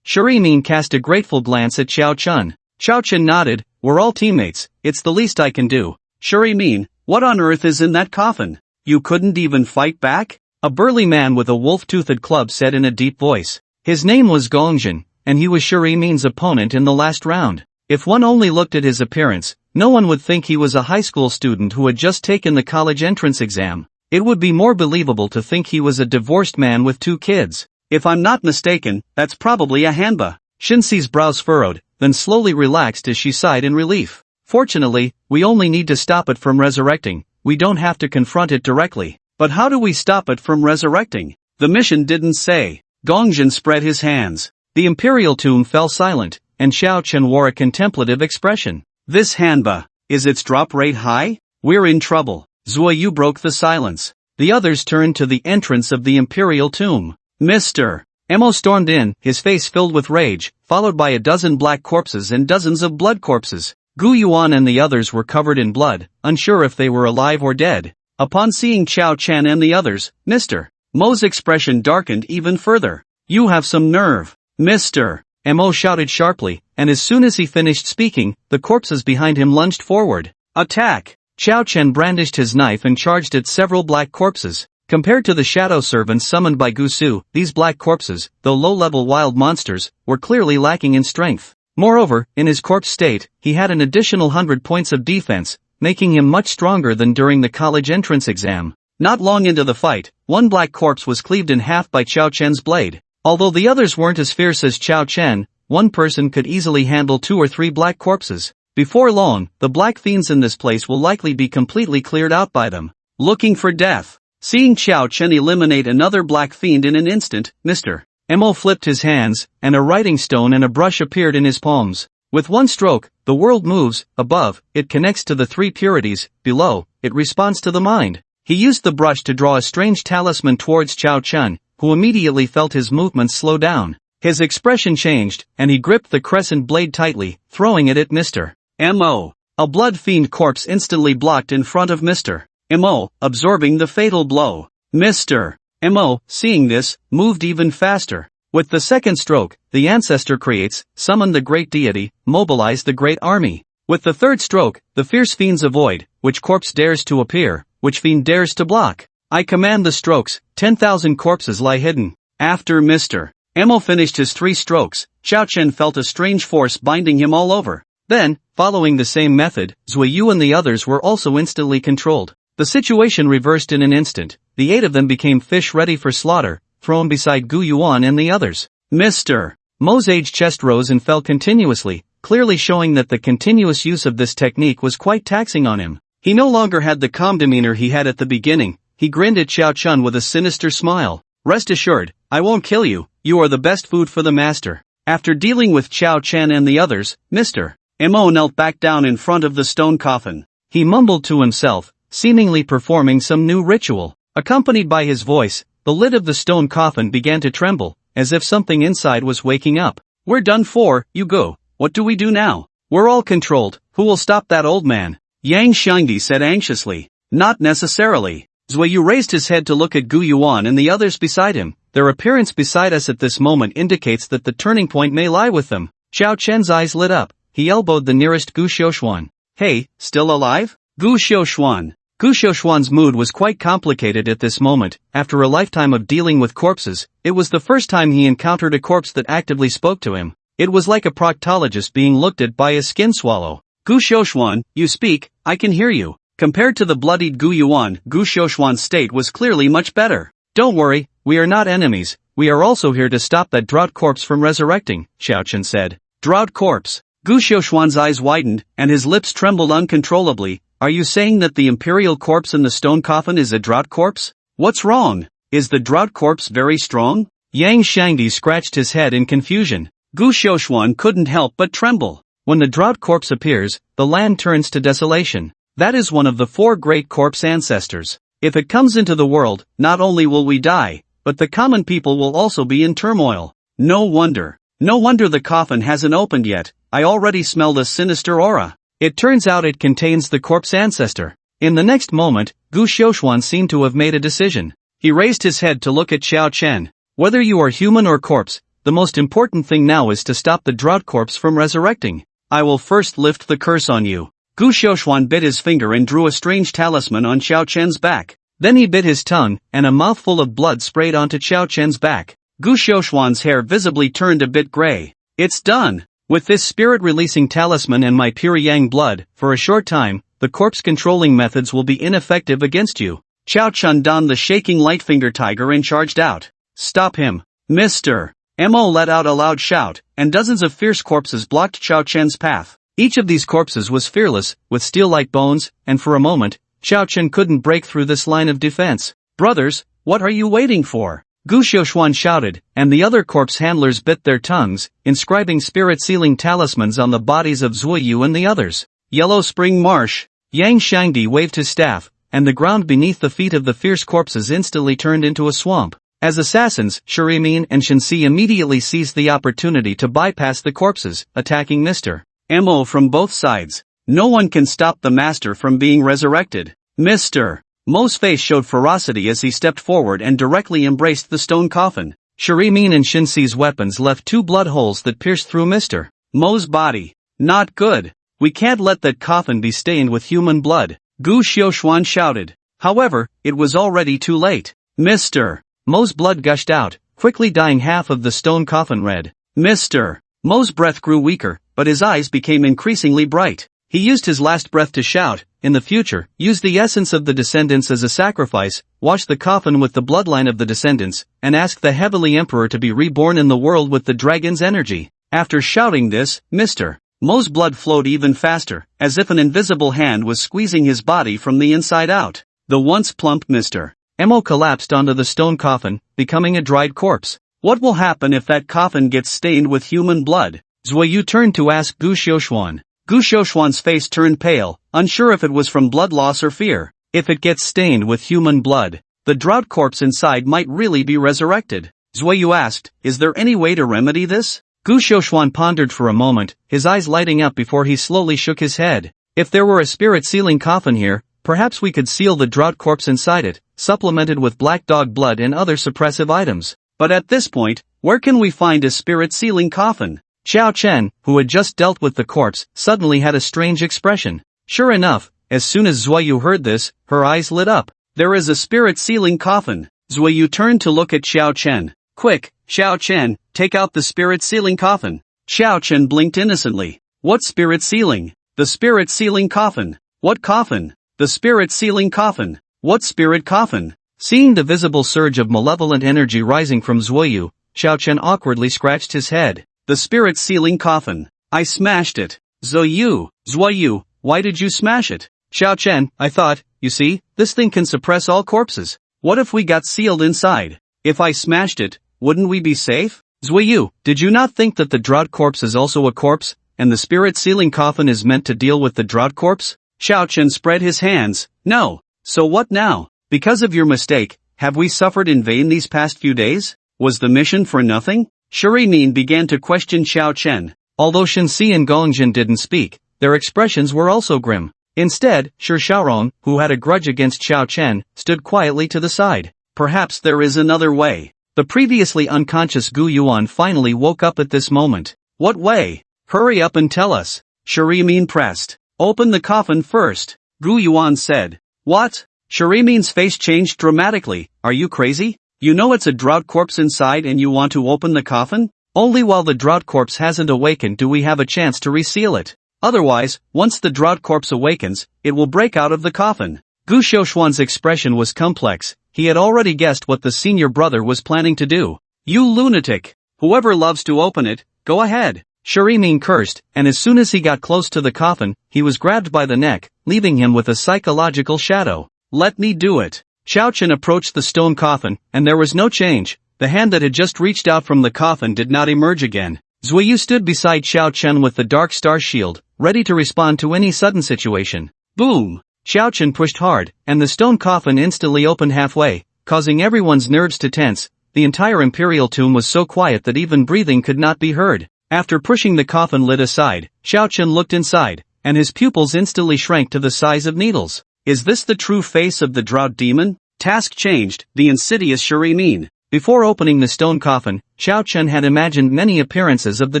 Shuri Min cast a grateful glance at Xiao Chen. Xiao Chen nodded, we're all teammates, it's the least I can do. Shuri Min, what on earth is in that coffin? You couldn't even fight back? A burly man with a wolf-toothed club said in a deep voice. His name was Gongjin, and he was Shuri Min's opponent in the last round. If one only looked at his appearance, no one would think he was a high school student who had just taken the college entrance exam. It would be more believable to think he was a divorced man with 2 kids. If I'm not mistaken, that's probably a hanba. Shinsee's brows furrowed, then slowly relaxed as she sighed in relief. Fortunately, we only need to stop it from resurrecting. We don't have to confront it directly. But how do we stop it from resurrecting? The mission didn't say. Gongjin spread his hands. The Imperial tomb fell silent, and Xiao Chen wore a contemplative expression. This hanba, is its drop rate high? We're in trouble. Zuoyu broke the silence. The others turned to the entrance of the Imperial tomb. Mr. Emo stormed in, his face filled with rage, followed by a dozen black corpses and dozens of blood corpses. Gu Yuan and the others were covered in blood, unsure if they were alive or dead. Upon seeing Qiao Chen and the others, Mr. Mo's expression darkened even further. You have some nerve, Mr. Mo shouted sharply, and as soon as he finished speaking, the corpses behind him lunged forward. Attack! Qiao Chen brandished his knife and charged at several black corpses. Compared to the shadow servants summoned by Gu Su, these black corpses, though low-level wild monsters, were clearly lacking in strength. Moreover, in his corpse state, he had an additional 100 points of defense, making him much stronger than during the college entrance exam. Not long into the fight, one black corpse was cleaved in half by Qiao Chen's blade. Although the others weren't as fierce as Qiao Chen, one person could easily handle 2 or 3 black corpses. Before long, the black fiends in this place will likely be completely cleared out by them. Looking for death. Seeing Qiao Chen eliminate another black fiend in an instant, Mr. Mo flipped his hands, and a writing stone and a brush appeared in his palms. With one stroke, the world moves. Above, it connects to the 3 purities. Below, it responds to the mind. He used the brush to draw a strange talisman towards Qiao Chen, who immediately felt his movements slow down. His expression changed, and he gripped the crescent blade tightly, throwing it at Mr. Mo. A blood fiend corpse instantly blocked in front of Mr. Mo, absorbing the fatal blow. Mr. Mo, seeing this, moved even faster. With the second stroke, the ancestor creates, summoned the great deity, mobilized the great army. With the third stroke, the fierce fiends avoid, which corpse dares to appear, which fiend dares to block. I command the strokes, 10,000 corpses lie hidden. After Mr. Mo finished his 3 strokes, Qiao Chen felt a strange force binding him all over. Then, following the same method, Zuoyu and the others were also instantly controlled. The situation reversed in an instant. The 8 of them became fish ready for slaughter, thrown beside Gu Yuan and the others. Mr. Mo's aged chest rose and fell continuously, clearly showing that the continuous use of this technique was quite taxing on him. He no longer had the calm demeanor he had at the beginning. He grinned at Qiao Chen with a sinister smile. Rest assured, I won't kill you. You are the best food for the master. After dealing with Qiao Chen and the others, Mr. Mo knelt back down in front of the stone coffin. He mumbled to himself, seemingly performing some new ritual. Accompanied by his voice, the lid of the stone coffin began to tremble, as if something inside was waking up. We're done for, you go. What do we do now? We're all controlled. Who will stop that old man? Yang Shangdi said anxiously. Not necessarily. Zuoyu raised his head to look at Gu Yuan and the others beside him. Their appearance beside us at this moment indicates that the turning point may lie with them. Qiao Chen's eyes lit up. He elbowed the nearest Gu Xiaoshuan. Hey, still alive? Gu Xiaoshuan. Gu Xiaoshuan's mood was quite complicated at this moment. After a lifetime of dealing with corpses, it was the first time he encountered a corpse that actively spoke to him. It was like a proctologist being looked at by a skin swallow. Gu Xiaoshuan, you speak, I can hear you. Compared to the bloodied Gu Yuan, Gu Xiaoshuan's state was clearly much better. Don't worry, we are not enemies. We are also here to stop that drought corpse from resurrecting, Xiao Chen said. Drought corpse. Gu Xiaoshuan's eyes widened, and his lips trembled uncontrollably. Are you saying that the imperial corpse in the stone coffin is a drought corpse? What's wrong? Is the drought corpse very strong? Yang Shangdi scratched his head in confusion. Gu Xiaoshuan couldn't help but tremble. When the drought corpse appears, the land turns to desolation. That is one of the 4 great corpse ancestors. If it comes into the world, not only will we die, but the common people will also be in turmoil. No wonder. No wonder the coffin hasn't opened yet. I already smell the sinister aura. It turns out it contains the corpse ancestor. In the next moment, Gu Xiaoshuan seemed to have made a decision. He raised his head to look at Qiao Chen. Whether you are human or corpse, the most important thing now is to stop the drought corpse from resurrecting. I will first lift the curse on you. Gu Xiaoshuan bit his finger and drew a strange talisman on Qiao Chen's back. Then he bit his tongue, and a mouthful of blood sprayed onto Xiao Chen's back. Gu Xiaoshuan's hair visibly turned a bit gray. It's done! With this spirit-releasing talisman and my pure yang blood, for a short time, the corpse-controlling methods will be ineffective against you. Xiao Chun donned the shaking Lightfinger tiger and charged out. Stop him! Mr. Mo let out a loud shout, and dozens of fierce corpses blocked Xiao Chen's path. Each of these corpses was fearless, with steel-like bones, and for a moment, Xiao Chen couldn't break through this line of defense. Brothers, what are you waiting for? Gu Xiaoshuan shouted, and the other corpse handlers bit their tongues, inscribing spirit-sealing talismans on the bodies of Zuoyu and the others. Yellow Spring Marsh. Yang Shangdi waved his staff, and the ground beneath the feet of the fierce corpses instantly turned into a swamp. As assassins, Shurimin and Shensi immediately seized the opportunity to bypass the corpses, attacking Mr. Mo from both sides. No one can stop the master from being resurrected. Mr. Mo's face showed ferocity as he stepped forward and directly embraced the stone coffin. Shurimin and Shinsi's weapons left 2 blood holes that pierced through Mr. Mo's body. Not good. We can't let that coffin be stained with human blood, Gu Xiaoshuan shouted. However, it was already too late. Mr. Mo's blood gushed out, quickly dyeing half of the stone coffin red. Mr. Mo's breath grew weaker, but his eyes became increasingly bright. He used his last breath to shout, in the future, use the essence of the descendants as a sacrifice, wash the coffin with the bloodline of the descendants, and ask the Heavenly Emperor to be reborn in the world with the dragon's energy. After shouting this, Mr. Mo's blood flowed even faster, as if an invisible hand was squeezing his body from the inside out. The once plump Mr. Mo collapsed onto the stone coffin, becoming a dried corpse. What will happen if that coffin gets stained with human blood? Zuoyu turned to ask Gu Xiaoshuan. Gu Xiaoshuan's face turned pale, unsure if it was from blood loss or fear. If it gets stained with human blood, the drought corpse inside might really be resurrected. Zuoyu asked, is there any way to remedy this? Gu Xiaoshuan pondered for a moment, his eyes lighting up before he slowly shook his head. If there were a spirit-sealing coffin here, perhaps we could seal the drought corpse inside it, supplemented with black dog blood and other suppressive items. But at this point, where can we find a spirit-sealing coffin? Xiao Chen, who had just dealt with the corpse, suddenly had a strange expression. Sure enough, as soon as Zuoyu heard this, her eyes lit up. There is a spirit-sealing coffin. Zuoyu turned to look at Xiao Chen. Quick, Xiao Chen, take out the spirit-sealing coffin. Xiao Chen blinked innocently. What spirit-sealing? The spirit-sealing coffin. What coffin? The spirit-sealing coffin. What spirit coffin? Seeing the visible surge of malevolent energy rising from Zuoyu, Xiao Chen awkwardly scratched his head. The spirit-sealing coffin. I smashed it. Zuoyu, why did you smash it? Xiao Chen, I thought, you see, this thing can suppress all corpses. What if we got sealed inside? If I smashed it, wouldn't we be safe? Zuoyu, did you not think that the drought corpse is also a corpse, and the spirit-sealing coffin is meant to deal with the drought corpse? Xiao Chen spread his hands. No. So what now? Because of your mistake, have we suffered in vain these past few days? Was the mission for nothing? Shurimin began to question Xiao Chen. Although Shensi and Gongjin didn't speak, their expressions were also grim. Instead, Shi Shaorong, who had a grudge against Xiao Chen, stood quietly to the side. Perhaps there is another way. The previously unconscious Gu Yuan finally woke up at this moment. What way? Hurry up and tell us. Shurimin pressed. Open the coffin first. Gu Yuan said. What? Shurimin's face changed dramatically. Are you crazy? You know it's a drought corpse inside and you want to open the coffin? Only while the drought corpse hasn't awakened do we have a chance to reseal it. Otherwise, once the drought corpse awakens, it will break out of the coffin. Gu Xiaoshuan's expression was complex. He had already guessed what the senior brother was planning to do. You lunatic! Whoever loves to open it, go ahead. Shurimin cursed, and as soon as he got close to the coffin, he was grabbed by the neck, leaving him with a psychological shadow. Let me do it. Xiao Chen approached the stone coffin, and there was no change. The hand that had just reached out from the coffin did not emerge again. Zuoyu stood beside Xiao Chen with the Dark Star Shield, ready to respond to any sudden situation. Boom! Xiao Chen pushed hard, and the stone coffin instantly opened halfway, causing everyone's nerves to tense. The entire imperial tomb was so quiet that even breathing could not be heard. After pushing the coffin lid aside, Xiao Chen looked inside, and his pupils instantly shrank to the size of needles. Is this the true face of the drought demon? Task changed, the insidious Shurimin. Before opening the stone coffin, Xiao Chen had imagined many appearances of the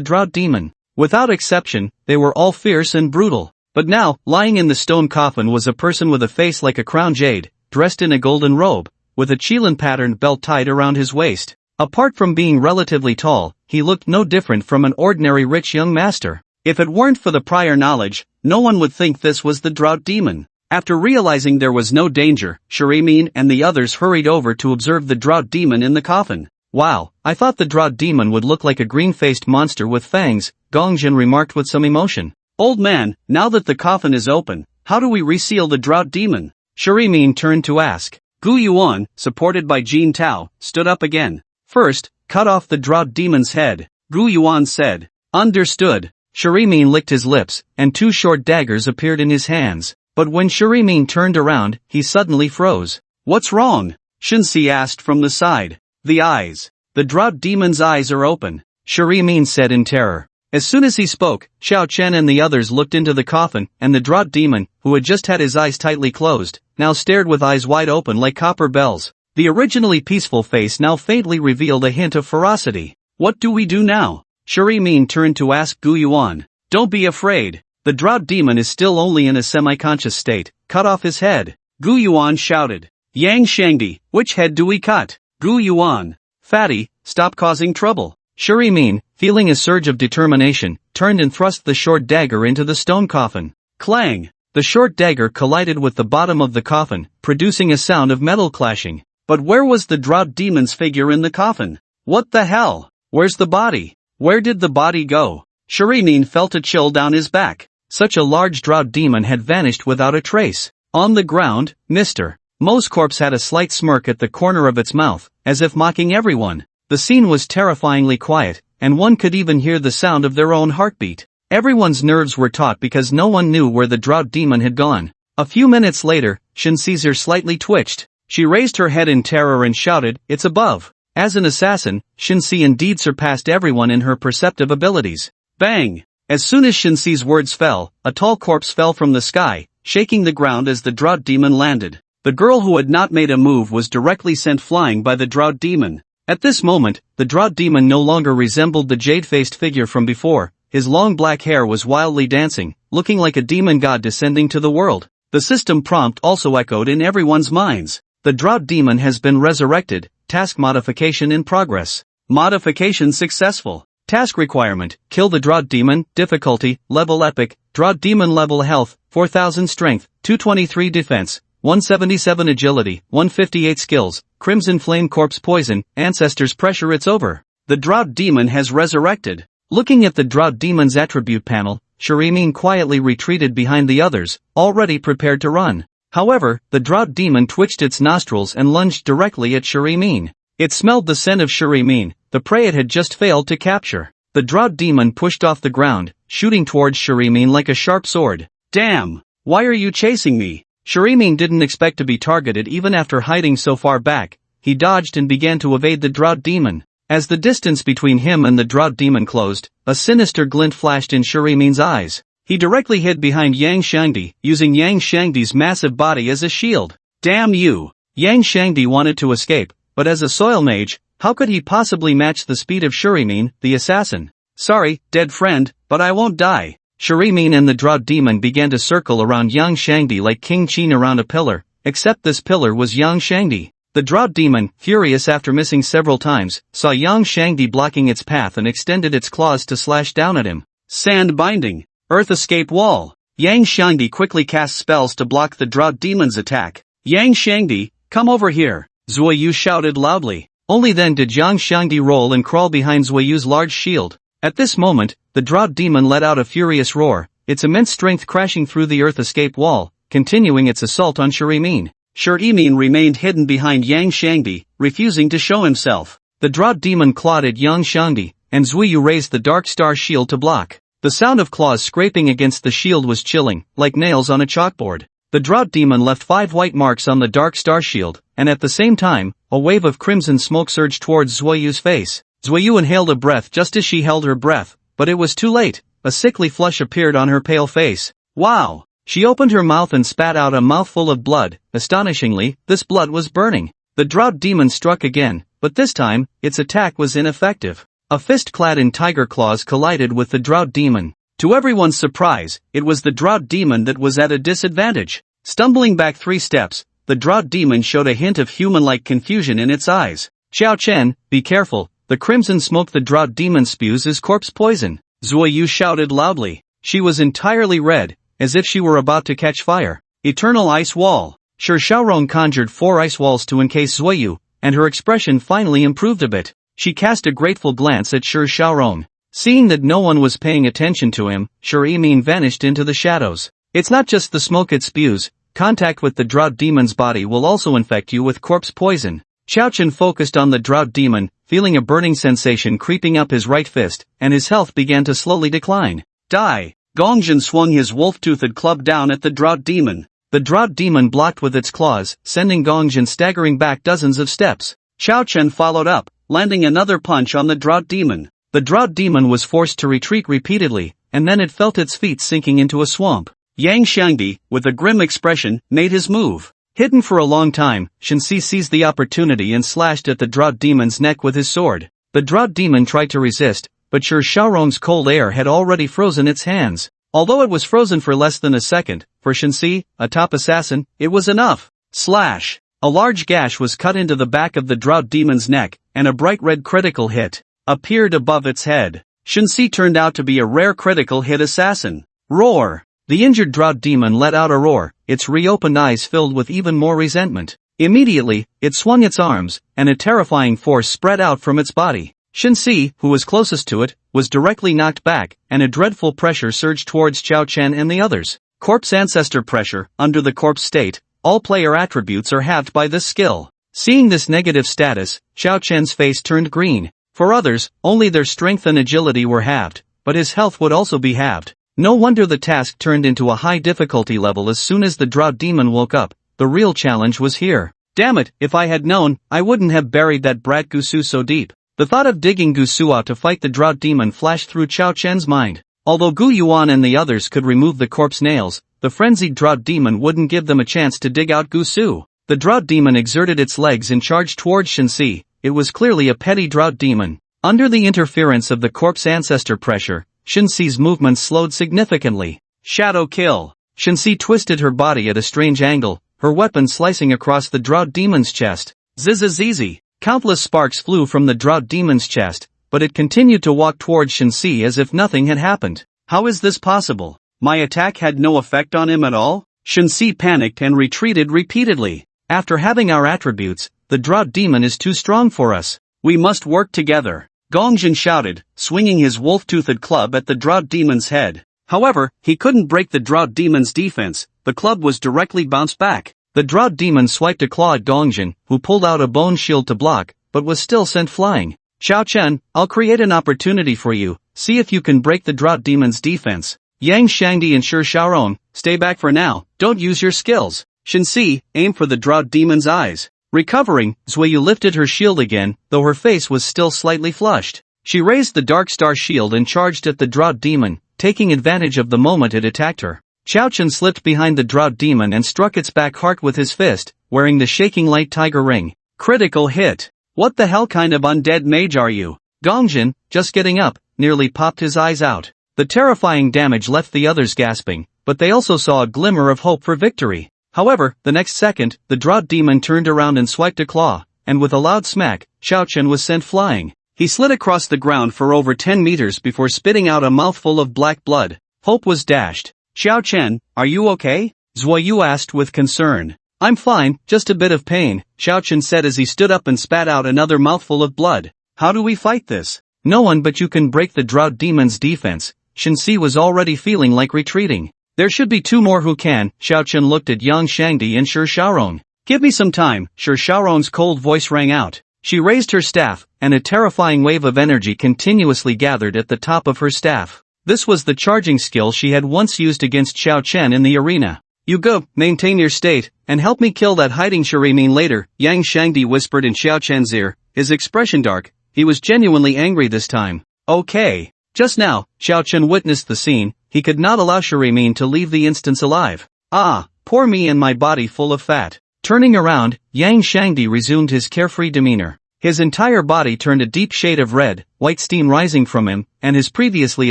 drought demon. Without exception, they were all fierce and brutal. But now, lying in the stone coffin was a person with a face like a crown jade, dressed in a golden robe, with a Qilin-patterned belt tied around his waist. Apart from being relatively tall, he looked no different from an ordinary rich young master. If it weren't for the prior knowledge, no one would think this was the drought demon. After realizing there was no danger, Shurimin and the others hurried over to observe the drought demon in the coffin. Wow, I thought the drought demon would look like a green-faced monster with fangs, Gongjin remarked with some emotion. Old man, now that the coffin is open, how do we reseal the drought demon? Shurimin turned to ask. Gu Yuan, supported by Jin Tao, stood up again. First, cut off the drought demon's head, Gu Yuan said. Understood. Shurimin licked his lips, and 2 short daggers appeared in his hands. But when Shurimin turned around, he suddenly froze. What's wrong? Shinsi asked from the side. The eyes. The drought demon's eyes are open, Shurimin said in terror. As soon as he spoke, Xiao Chen and the others looked into the coffin, and the drought demon, who had just had his eyes tightly closed, now stared with eyes wide open like copper bells. The originally peaceful face now faintly revealed a hint of ferocity. What do we do now? Shurimin turned to ask Gu Yuan. Don't be afraid. The drought demon is still only in a semi-conscious state. Cut off his head. Gu Yuan shouted. Yang Shangdi, which head do we cut? Gu Yuan. Fatty, stop causing trouble. Shurimin, feeling a surge of determination, turned and thrust the short dagger into the stone coffin. Clang! The short dagger collided with the bottom of the coffin, producing a sound of metal clashing. But where was the drought demon's figure in the coffin? What the hell? Where's the body? Where did the body go? Shurimin felt a chill down his back. Such a large drought demon had vanished without a trace. On the ground, Mr. Mo's corpse had a slight smirk at the corner of its mouth, as if mocking everyone. The scene was terrifyingly quiet, and one could even hear the sound of their own heartbeat. Everyone's nerves were taut because no one knew where the drought demon had gone. A few minutes later, Shinsi's slightly twitched. She raised her head in terror and shouted, "It's above." As an assassin, Shinsi indeed surpassed everyone in her perceptive abilities. Bang! As soon as Shinsi's words fell, a tall corpse fell from the sky, shaking the ground as the drought demon landed. The girl who had not made a move was directly sent flying by the drought demon. At this moment, the drought demon no longer resembled the jade-faced figure from before. His long black hair was wildly dancing, looking like a demon god descending to the world. The system prompt also echoed in everyone's minds. The drought demon has been resurrected. Task modification in progress. Modification successful. Task requirement, kill the drought demon, difficulty, level epic, drought demon level health, 4000 strength, 223 defense, 177 agility, 158 skills, crimson flame corpse poison, ancestors pressure. It's over. The drought demon has resurrected. Looking at the drought demon's attribute panel, Shurimin quietly retreated behind the others, already prepared to run. However, the drought demon twitched its nostrils and lunged directly at Shurimin. It smelled the scent of Shurimin, the prey it had just failed to capture. The drought demon pushed off the ground, shooting towards Shurimin like a sharp sword. Damn! Why are you chasing me? Shurimin didn't expect to be targeted even after hiding so far back. He dodged and began to evade the drought demon. As the distance between him and the drought demon closed, a sinister glint flashed in Shurimin's eyes. He directly hid behind Yang Shangdi, using Yang Shangdi's massive body as a shield. Damn you! Yang Shangdi wanted to escape, but as a soil mage, how could he possibly match the speed of Shurimin, the assassin? Sorry, dead friend, but I won't die. Shurimin and the drought demon began to circle around Yang Shangdi like King Qin around a pillar, except this pillar was Yang Shangdi. The drought demon, furious after missing several times, saw Yang Shangdi blocking its path and extended its claws to slash down at him. Sand binding. Earth escape wall. Yang Shangdi quickly cast spells to block the drought demon's attack. Yang Shangdi, come over here, Zuoyu shouted loudly. Only then did Yang Shangdi roll and crawl behind Zuoyu's large shield. At this moment, the drought demon let out a furious roar, its immense strength crashing through the earth escape wall, continuing its assault on Shurimin. Shurimin remained hidden behind Yang Shangdi, refusing to show himself. The drought demon clawed at Yang Shangdi, and Zuoyu raised the dark star shield to block. The sound of claws scraping against the shield was chilling, like nails on a chalkboard. The drought demon left 5 white marks on the dark star shield, and at the same time, a wave of crimson smoke surged towards Zuoyu's face. Zuoyu inhaled a breath just as she held her breath, but it was too late. A sickly flush appeared on her pale face. Wow! She opened her mouth and spat out a mouthful of blood. Astonishingly, this blood was burning. The drought demon struck again, but this time, its attack was ineffective. A fist clad in tiger claws collided with the drought demon. To everyone's surprise, it was the drought demon that was at a disadvantage. Stumbling back 3 steps, the drought demon showed a hint of human-like confusion in its eyes. Xiao Chen, be careful, the crimson smoke the drought demon spews is corpse poison. Zuoyu shouted loudly. She was entirely red, as if she were about to catch fire. Eternal ice wall. Shi Xiaorong conjured 4 ice walls to encase Zuoyu, and her expression finally improved a bit. She cast a grateful glance at Shi Xiaorong. Seeing that no one was paying attention to him, Shi Yimin vanished into the shadows. It's not just the smoke it spews, contact with the drought demon's body will also infect you with corpse poison. Xiao Chen focused on the drought demon, feeling a burning sensation creeping up his right fist, and his health began to slowly decline. Die! Gongjin swung his wolf-toothed club down at the drought demon. The drought demon blocked with its claws, sending Gongjin staggering back dozens of steps. Xiao Chen followed up, landing another punch on the drought demon. The drought demon was forced to retreat repeatedly, and then it felt its feet sinking into a swamp. Yang Xiangdi, with a grim expression, made his move. Hidden for a long time, Shenxi seized the opportunity and slashed at the drought demon's neck with his sword. The drought demon tried to resist, but Shi Xiaorong's cold air had already frozen its hands. Although it was frozen for less than a second, for Shenxi, a top assassin, it was enough. Slash! A large gash was cut into the back of the drought demon's neck, and a bright red critical hit appeared above its head. Shenxi turned out to be a rare critical hit assassin. Roar! The injured drought demon let out a roar, its reopened eyes filled with even more resentment. Immediately, it swung its arms, and a terrifying force spread out from its body. Shenxi, who was closest to it, was directly knocked back, and a dreadful pressure surged towards Xiao Chen and the others. Corpse ancestor pressure. Under the corpse state, all player attributes are halved by this skill. Seeing this negative status, Xiao Chen's face turned green. For others, only their strength and agility were halved, but his health would also be halved. No wonder the task turned into a high difficulty level as soon as the drought demon woke up. The real challenge was here. Damn it, if I had known, I wouldn't have buried that brat Gusu so deep. The thought of digging Gusu out to fight the drought demon flashed through Xiao Chen's mind. Although Gu Yuan and the others could remove the corpse nails, the frenzied drought demon wouldn't give them a chance to dig out Gusu. The drought demon exerted its legs and charged towards Shenxi. It was clearly a petty drought demon. Under the interference of the corpse ancestor pressure, Shenxi's movements slowed significantly. Shadow kill. Shenxi twisted her body at a strange angle, her weapon slicing across the drought demon's chest. Zizizizi. Countless sparks flew from the drought demon's chest, but it continued to walk towards Shenxi as if nothing had happened. How is this possible? My attack had no effect on him at all? Shenxi panicked and retreated repeatedly. After having our attributes, the drought demon is too strong for us. We must work together. Gongjin shouted, swinging his wolf-toothed club at the drought demon's head. However, he couldn't break the drought demon's defense. The club was directly bounced back. The drought demon swiped a claw at Gongjin, who pulled out a bone shield to block, but was still sent flying. Xiao Chen, I'll create an opportunity for you. See if you can break the drought demon's defense. Yang Xiangdi and Shi Xiaorong, stay back for now. Don't use your skills. Shenxi, aim for the drought demon's eyes. Recovering, Zuoyu lifted her shield again, though her face was still slightly flushed. She raised the Dark Star shield and charged at the drought demon, taking advantage of the moment it attacked her. Xiao Chen slipped behind the drought demon and struck its back heart with his fist, wearing the shaking light tiger ring. Critical hit. What the hell kind of undead mage are you? Gongjin, just getting up, nearly popped his eyes out. The terrifying damage left the others gasping, but they also saw a glimmer of hope for victory. However, the next second, the drought demon turned around and swiped a claw, and with a loud smack, Xiao Chen was sent flying. He slid across the ground for over 10 meters before spitting out a mouthful of black blood. Hope was dashed. Xiao Chen, are you okay? Zuoyu asked with concern. I'm fine, just a bit of pain, Xiao Chen said as he stood up and spat out another mouthful of blood. How do we fight this? No one but you can break the drought demon's defense. Shenxi was already feeling like retreating. There should be 2 more who can. Xiao Chen looked at Yang Xiangdi and Shi Xiaorong. Give me some time. Shi Xiaorong's cold voice rang out. She raised her staff, and a terrifying wave of energy continuously gathered at the top of her staff. This was the charging skill she had once used against Xiao Chen in the arena. You go, maintain your state, and help me kill that hiding Shi Yimin later, Yang Xiangdi whispered in Xiao Chen's ear, his expression dark. He was genuinely angry this time. Okay. Just now, Xiao Chen witnessed the scene. He could not allow Shi Yimin to leave the instance alive. Ah, poor me and my body full of fat. Turning around, Yang Xiangdi resumed his carefree demeanor. His entire body turned a deep shade of red, white steam rising from him, and his previously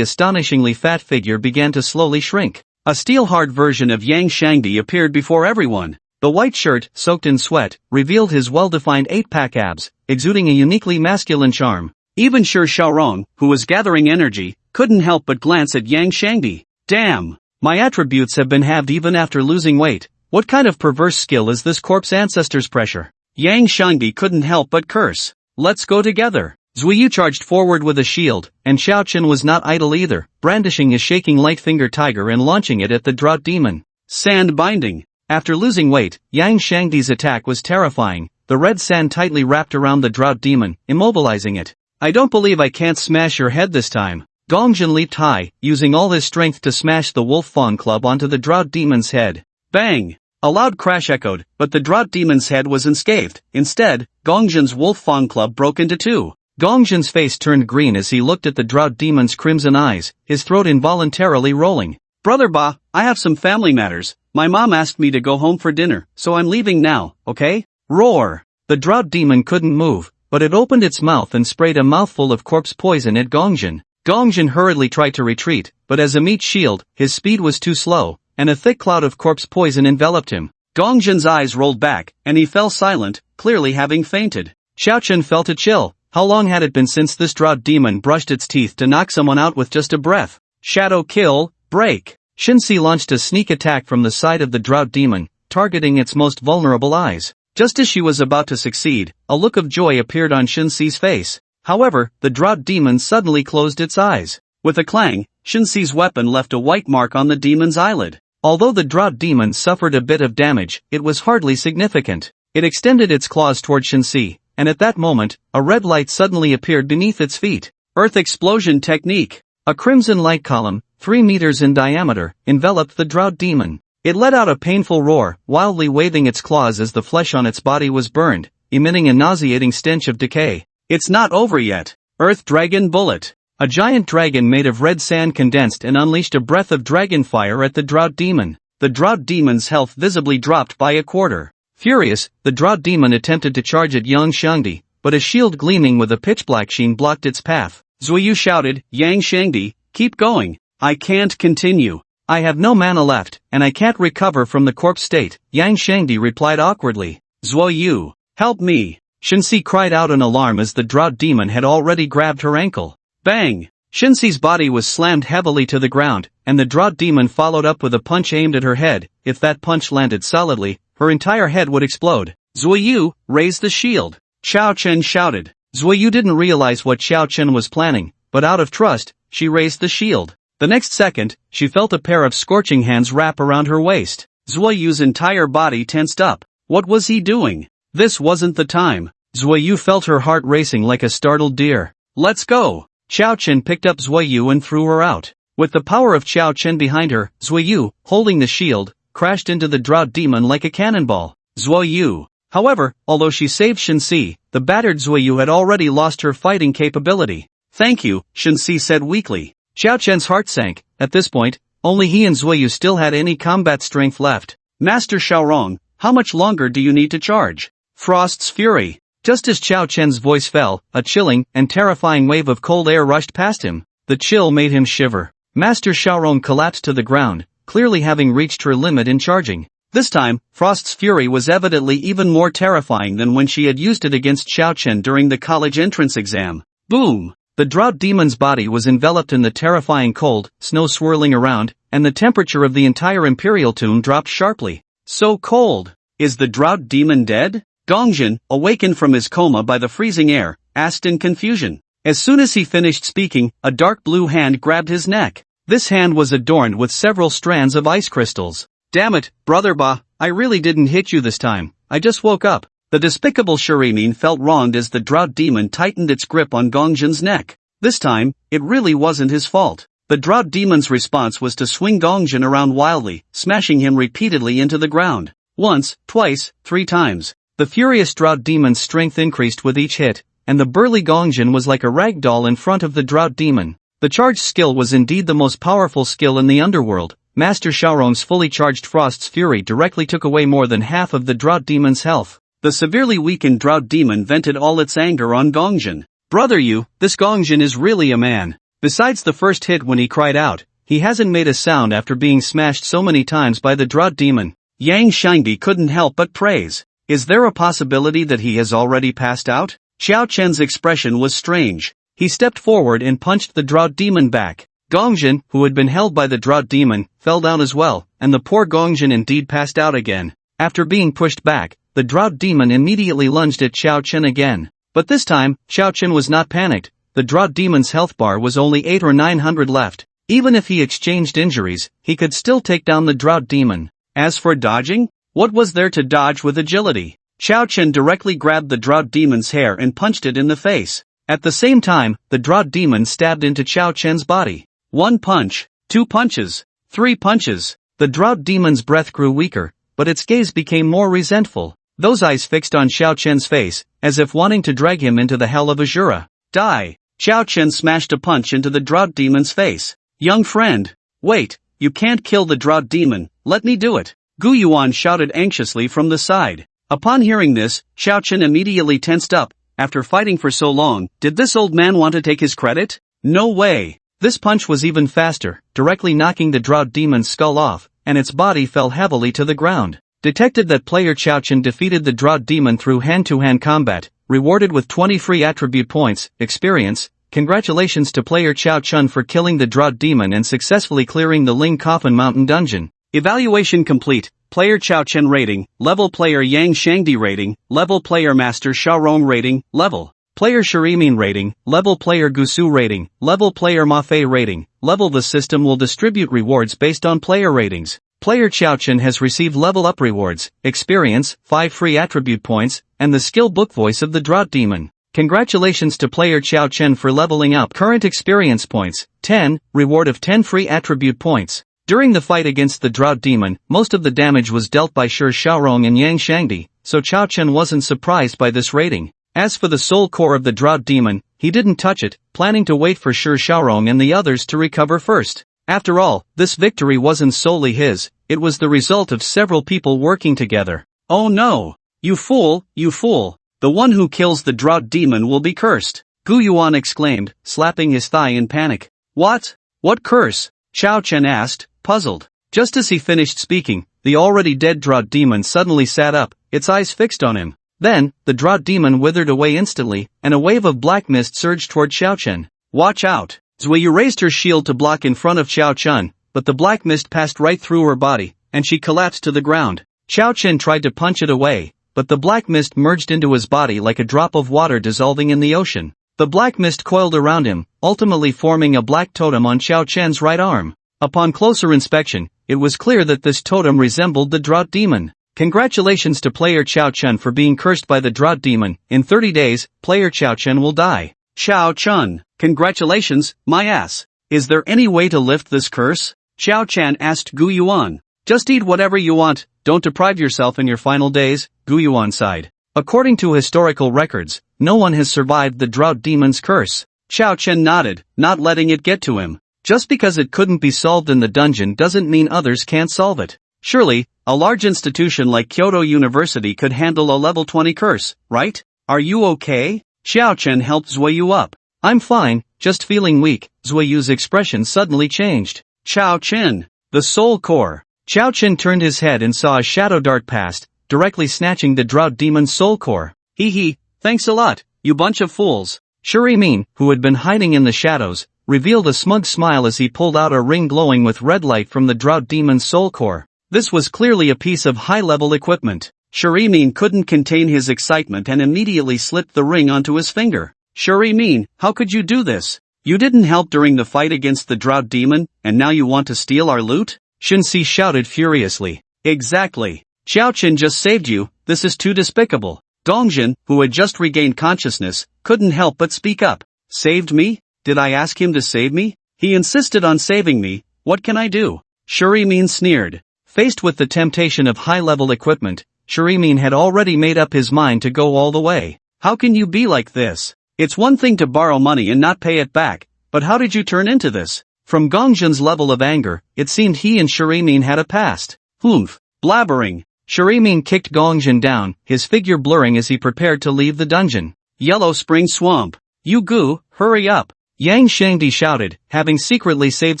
astonishingly fat figure began to slowly shrink. A steel-hard version of Yang Xiangdi appeared before everyone. The white shirt, soaked in sweat, revealed his well-defined 8-pack abs, exuding a uniquely masculine charm. Even Shi Xiaorong, who was gathering energy, couldn't help but glance at Yang Shangdi. Damn! My attributes have been halved even after losing weight. What kind of perverse skill is this corpse ancestor's pressure? Yang Shangdi couldn't help but curse. Let's go together. Zuiyu charged forward with a shield, and Xiao Chen was not idle either, brandishing his shaking light-finger tiger and launching it at the drought demon. Sand binding. After losing weight, Yang Shangdi's attack was terrifying. The red sand tightly wrapped around the drought demon, immobilizing it. I don't believe I can't smash your head this time. Gongjin leaped high, using all his strength to smash the wolf fawn club onto the drought demon's head. Bang! A loud crash echoed, but the drought demon's head was unscathed. Instead, Gongjin's wolf fawn club broke into two. Gongjin's face turned green as he looked at the drought demon's crimson eyes, his throat involuntarily rolling. Brother Ba, I have some family matters. My mom asked me to go home for dinner, so I'm leaving now, okay? Roar! The drought demon couldn't move, but it opened its mouth and sprayed a mouthful of corpse poison at Gongjin. Gongjin hurriedly tried to retreat, but as a meat shield, his speed was too slow, and a thick cloud of corpse poison enveloped him. Gongjin's eyes rolled back, and he fell silent, clearly having fainted. Xiao Chen felt a chill. How long had it been since this drought demon brushed its teeth to knock someone out with just a breath? Shadow kill, break. Shinsi launched a sneak attack from the side of the drought demon, targeting its most vulnerable eyes. Just as she was about to succeed, a look of joy appeared on Shinsi's face. However, the drought demon suddenly closed its eyes. With a clang, Shinsi's weapon left a white mark on the demon's eyelid. Although the drought demon suffered a bit of damage, it was hardly significant. It extended its claws toward Shinsi, and at that moment, a red light suddenly appeared beneath its feet. Earth explosion technique. A crimson light column, 3 meters in diameter, enveloped the drought demon. It let out a painful roar, wildly waving its claws as the flesh on its body was burned, emitting a nauseating stench of decay. It's not over yet. Earth Dragon Bullet. A giant dragon made of red sand condensed and unleashed a breath of dragon fire at the drought demon. The drought demon's health visibly dropped by a quarter. Furious, the drought demon attempted to charge at Yang Shangdi, but a shield gleaming with a pitch-black sheen blocked its path. Zuiyu shouted, Yang Shangdi, keep going. I can't continue. I have no mana left, and I can't recover from the corpse state, Yang Shangdi replied awkwardly. Zuiyu, help me. Shinsi cried out in alarm as the drought demon had already grabbed her ankle. Bang! Shinsi's body was slammed heavily to the ground, and the drought demon followed up with a punch aimed at her head. If that punch landed solidly, her entire head would explode. Zuiyu, raise the shield. Xiao Chen shouted. Zuiyu didn't realize what Xiao Chen was planning, but out of trust, she raised the shield. The next second, she felt a pair of scorching hands wrap around her waist. Zuiyu's entire body tensed up. What was he doing? This wasn't the time. Zuiyu felt her heart racing like a startled deer. Let's go. Xiao Chen picked up Zuiyu and threw her out. With the power of Xiao Chen behind her, Zuiyu, holding the shield, crashed into the drought demon like a cannonball. Zuiyu. However, although she saved Shinsi, the battered Zuiyu had already lost her fighting capability. Thank you, Shinsi said weakly. Xiao Chen's heart sank. At this point, only he and Zuiyu still had any combat strength left. Master Xiaorong, how much longer do you need to charge? Frost's Fury. Just as Xiao Chen's voice fell, a chilling and terrifying wave of cold air rushed past him. The chill made him shiver. Master Xiaorong collapsed to the ground, clearly having reached her limit in charging. This time, Frost's Fury was evidently even more terrifying than when she had used it against Xiao Chen during the college entrance exam. Boom! The drought demon's body was enveloped in the terrifying cold, snow swirling around, and the temperature of the entire Imperial tomb dropped sharply. So cold! Is the drought demon dead? Gongjin, awakened from his coma by the freezing air, asked in confusion. As soon as he finished speaking, a dark blue hand grabbed his neck. This hand was adorned with several strands of ice crystals. Damn it, Brother Ba, I really didn't hit you this time. I just woke up. The despicable Shurimin felt wronged as the drought demon tightened its grip on Gongjin's neck. This time, it really wasn't his fault. The drought demon's response was to swing Gongjin around wildly, smashing him repeatedly into the ground. Once, twice, 3 times. The furious drought demon's strength increased with each hit, and the burly Gongjin was like a rag doll in front of the drought demon. The charge skill was indeed the most powerful skill in the underworld. Master Xiaorong's fully charged Frost's Fury directly took away more than half of the drought demon's health. The severely weakened drought demon vented all its anger on Gongjin. Brother you, this Gongjin is really a man. Besides the first hit when he cried out, he hasn't made a sound after being smashed so many times by the drought demon. Yang Shangdi couldn't help but praise. Is there a possibility that he has already passed out? Xiao Chen's expression was strange. He stepped forward and punched the drought demon back. Gongjin, who had been held by the drought demon, fell down as well, and the poor Gongjin indeed passed out again. After being pushed back, the drought demon immediately lunged at Xiao Chen again. But this time, Xiao Chen was not panicked. The drought demon's health bar was only 8 or 900 left. Even if he exchanged injuries, he could still take down the drought demon. As for dodging, what was there to dodge with agility? Xiao Chen directly grabbed the drought demon's hair and punched it in the face. At the same time, the drought demon stabbed into Xiao Chen's body. 1 punch, 2 punches, 3 punches. The drought demon's breath grew weaker, but its gaze became more resentful. Those eyes fixed on Xiao Chen's face, as if wanting to drag him into the hell of Azura. Die! Xiao Chen smashed a punch into the drought demon's face. Young friend! Wait, you can't kill the drought demon, let me do it! Gu Yuan shouted anxiously from the side. Upon hearing this, Xiao Chen immediately tensed up. After fighting for so long, did this old man want to take his credit? No way! This punch was even faster, directly knocking the drought demon's skull off, and its body fell heavily to the ground. Detected that player Xiao Chen defeated the drought demon through hand-to-hand combat, rewarded with 20 free attribute points, experience. Congratulations to player Xiao Chen for killing the drought demon and successfully clearing the Ling Coffin Mountain dungeon. Evaluation complete. Player Xiao Chen rating, level player Yang Shangdi rating, level player Master Xiaorong rating, level. Player Shirimin rating, level player Gusu rating, level player Mafei rating, level. The system will distribute rewards based on player ratings. Player Xiao Chen has received level up rewards, experience, 5 free attribute points, and the skill book voice of the drought demon. Congratulations to player Xiao Chen for leveling up. Current experience points, 10, reward of 10 free attribute points. During the fight against the drought demon, most of the damage was dealt by Shi Xiaorong and Yang Shangdi, so Xiao Chen wasn't surprised by this rating. As for the soul core of the drought demon, he didn't touch it, planning to wait for Shi Xiaorong and the others to recover first. After all, this victory wasn't solely his, it was the result of several people working together. Oh no! You fool, you fool! The one who kills the drought demon will be cursed! Gu Yuan exclaimed, slapping his thigh in panic. What? What curse? Xiao Chen asked, puzzled. Just as he finished speaking, the already dead drought demon suddenly sat up, its eyes fixed on him. Then, the drought demon withered away instantly, and a wave of black mist surged toward Xiao Chen. Watch out! Zuiyu raised her shield to block in front of Xiao Chen, but the black mist passed right through her body, and she collapsed to the ground. Xiao Chen tried to punch it away, but the black mist merged into his body like a drop of water dissolving in the ocean. The black mist coiled around him, ultimately forming a black totem on Xiao Chen's right arm. Upon closer inspection, it was clear that this totem resembled the drought demon. Congratulations to player Xiao Chen for being cursed by the drought demon. In 30 days, player Xiao Chen will die. Xiao Chen, congratulations, my ass. Is there any way to lift this curse? Xiao Chen asked Gu Yuan. Just eat whatever you want, don't deprive yourself in your final days, Gu Yuan sighed. According to historical records, no one has survived the drought demon's curse. Xiao Chen nodded, not letting it get to him. Just because it couldn't be solved in the dungeon doesn't mean others can't solve it. Surely, a large institution like Kyoto University could handle a level 20 curse, right? Are you okay? Xiao Chen helped Zuiyu up. I'm fine, just feeling weak. Zuiyu's expression suddenly changed. Xiao Chen, the soul core. Xiao Chen turned his head and saw a shadow dart past, directly snatching the drought demon's soul core. Hee, thanks a lot, you bunch of fools. Shirimin, who had been hiding in the shadows, revealed a smug smile as he pulled out a ring glowing with red light from the drought demon's soul core. This was clearly a piece of high-level equipment. Shirimin couldn't contain his excitement and immediately slipped the ring onto his finger. Shirimin, how could you do this? You didn't help during the fight against the drought demon, and now you want to steal our loot? Xunxi shouted furiously. Exactly. Xiao Chen just saved you, this is too despicable. Dongjin, who had just regained consciousness, couldn't help but speak up. Saved me? Did I ask him to save me? He insisted on saving me, what can I do? Shirimin sneered. Faced with the temptation of high-level equipment, Shirimin had already made up his mind to go all the way. How can you be like this? It's one thing to borrow money and not pay it back, but how did you turn into this? From Gongjin's level of anger, it seemed he and Shirimin had a past. Humph. Blabbering. Shirimin kicked Gongjin down, his figure blurring as he prepared to leave the dungeon. Yellow Spring Swamp. You Gu, hurry up. Yang Shangdi shouted, having secretly saved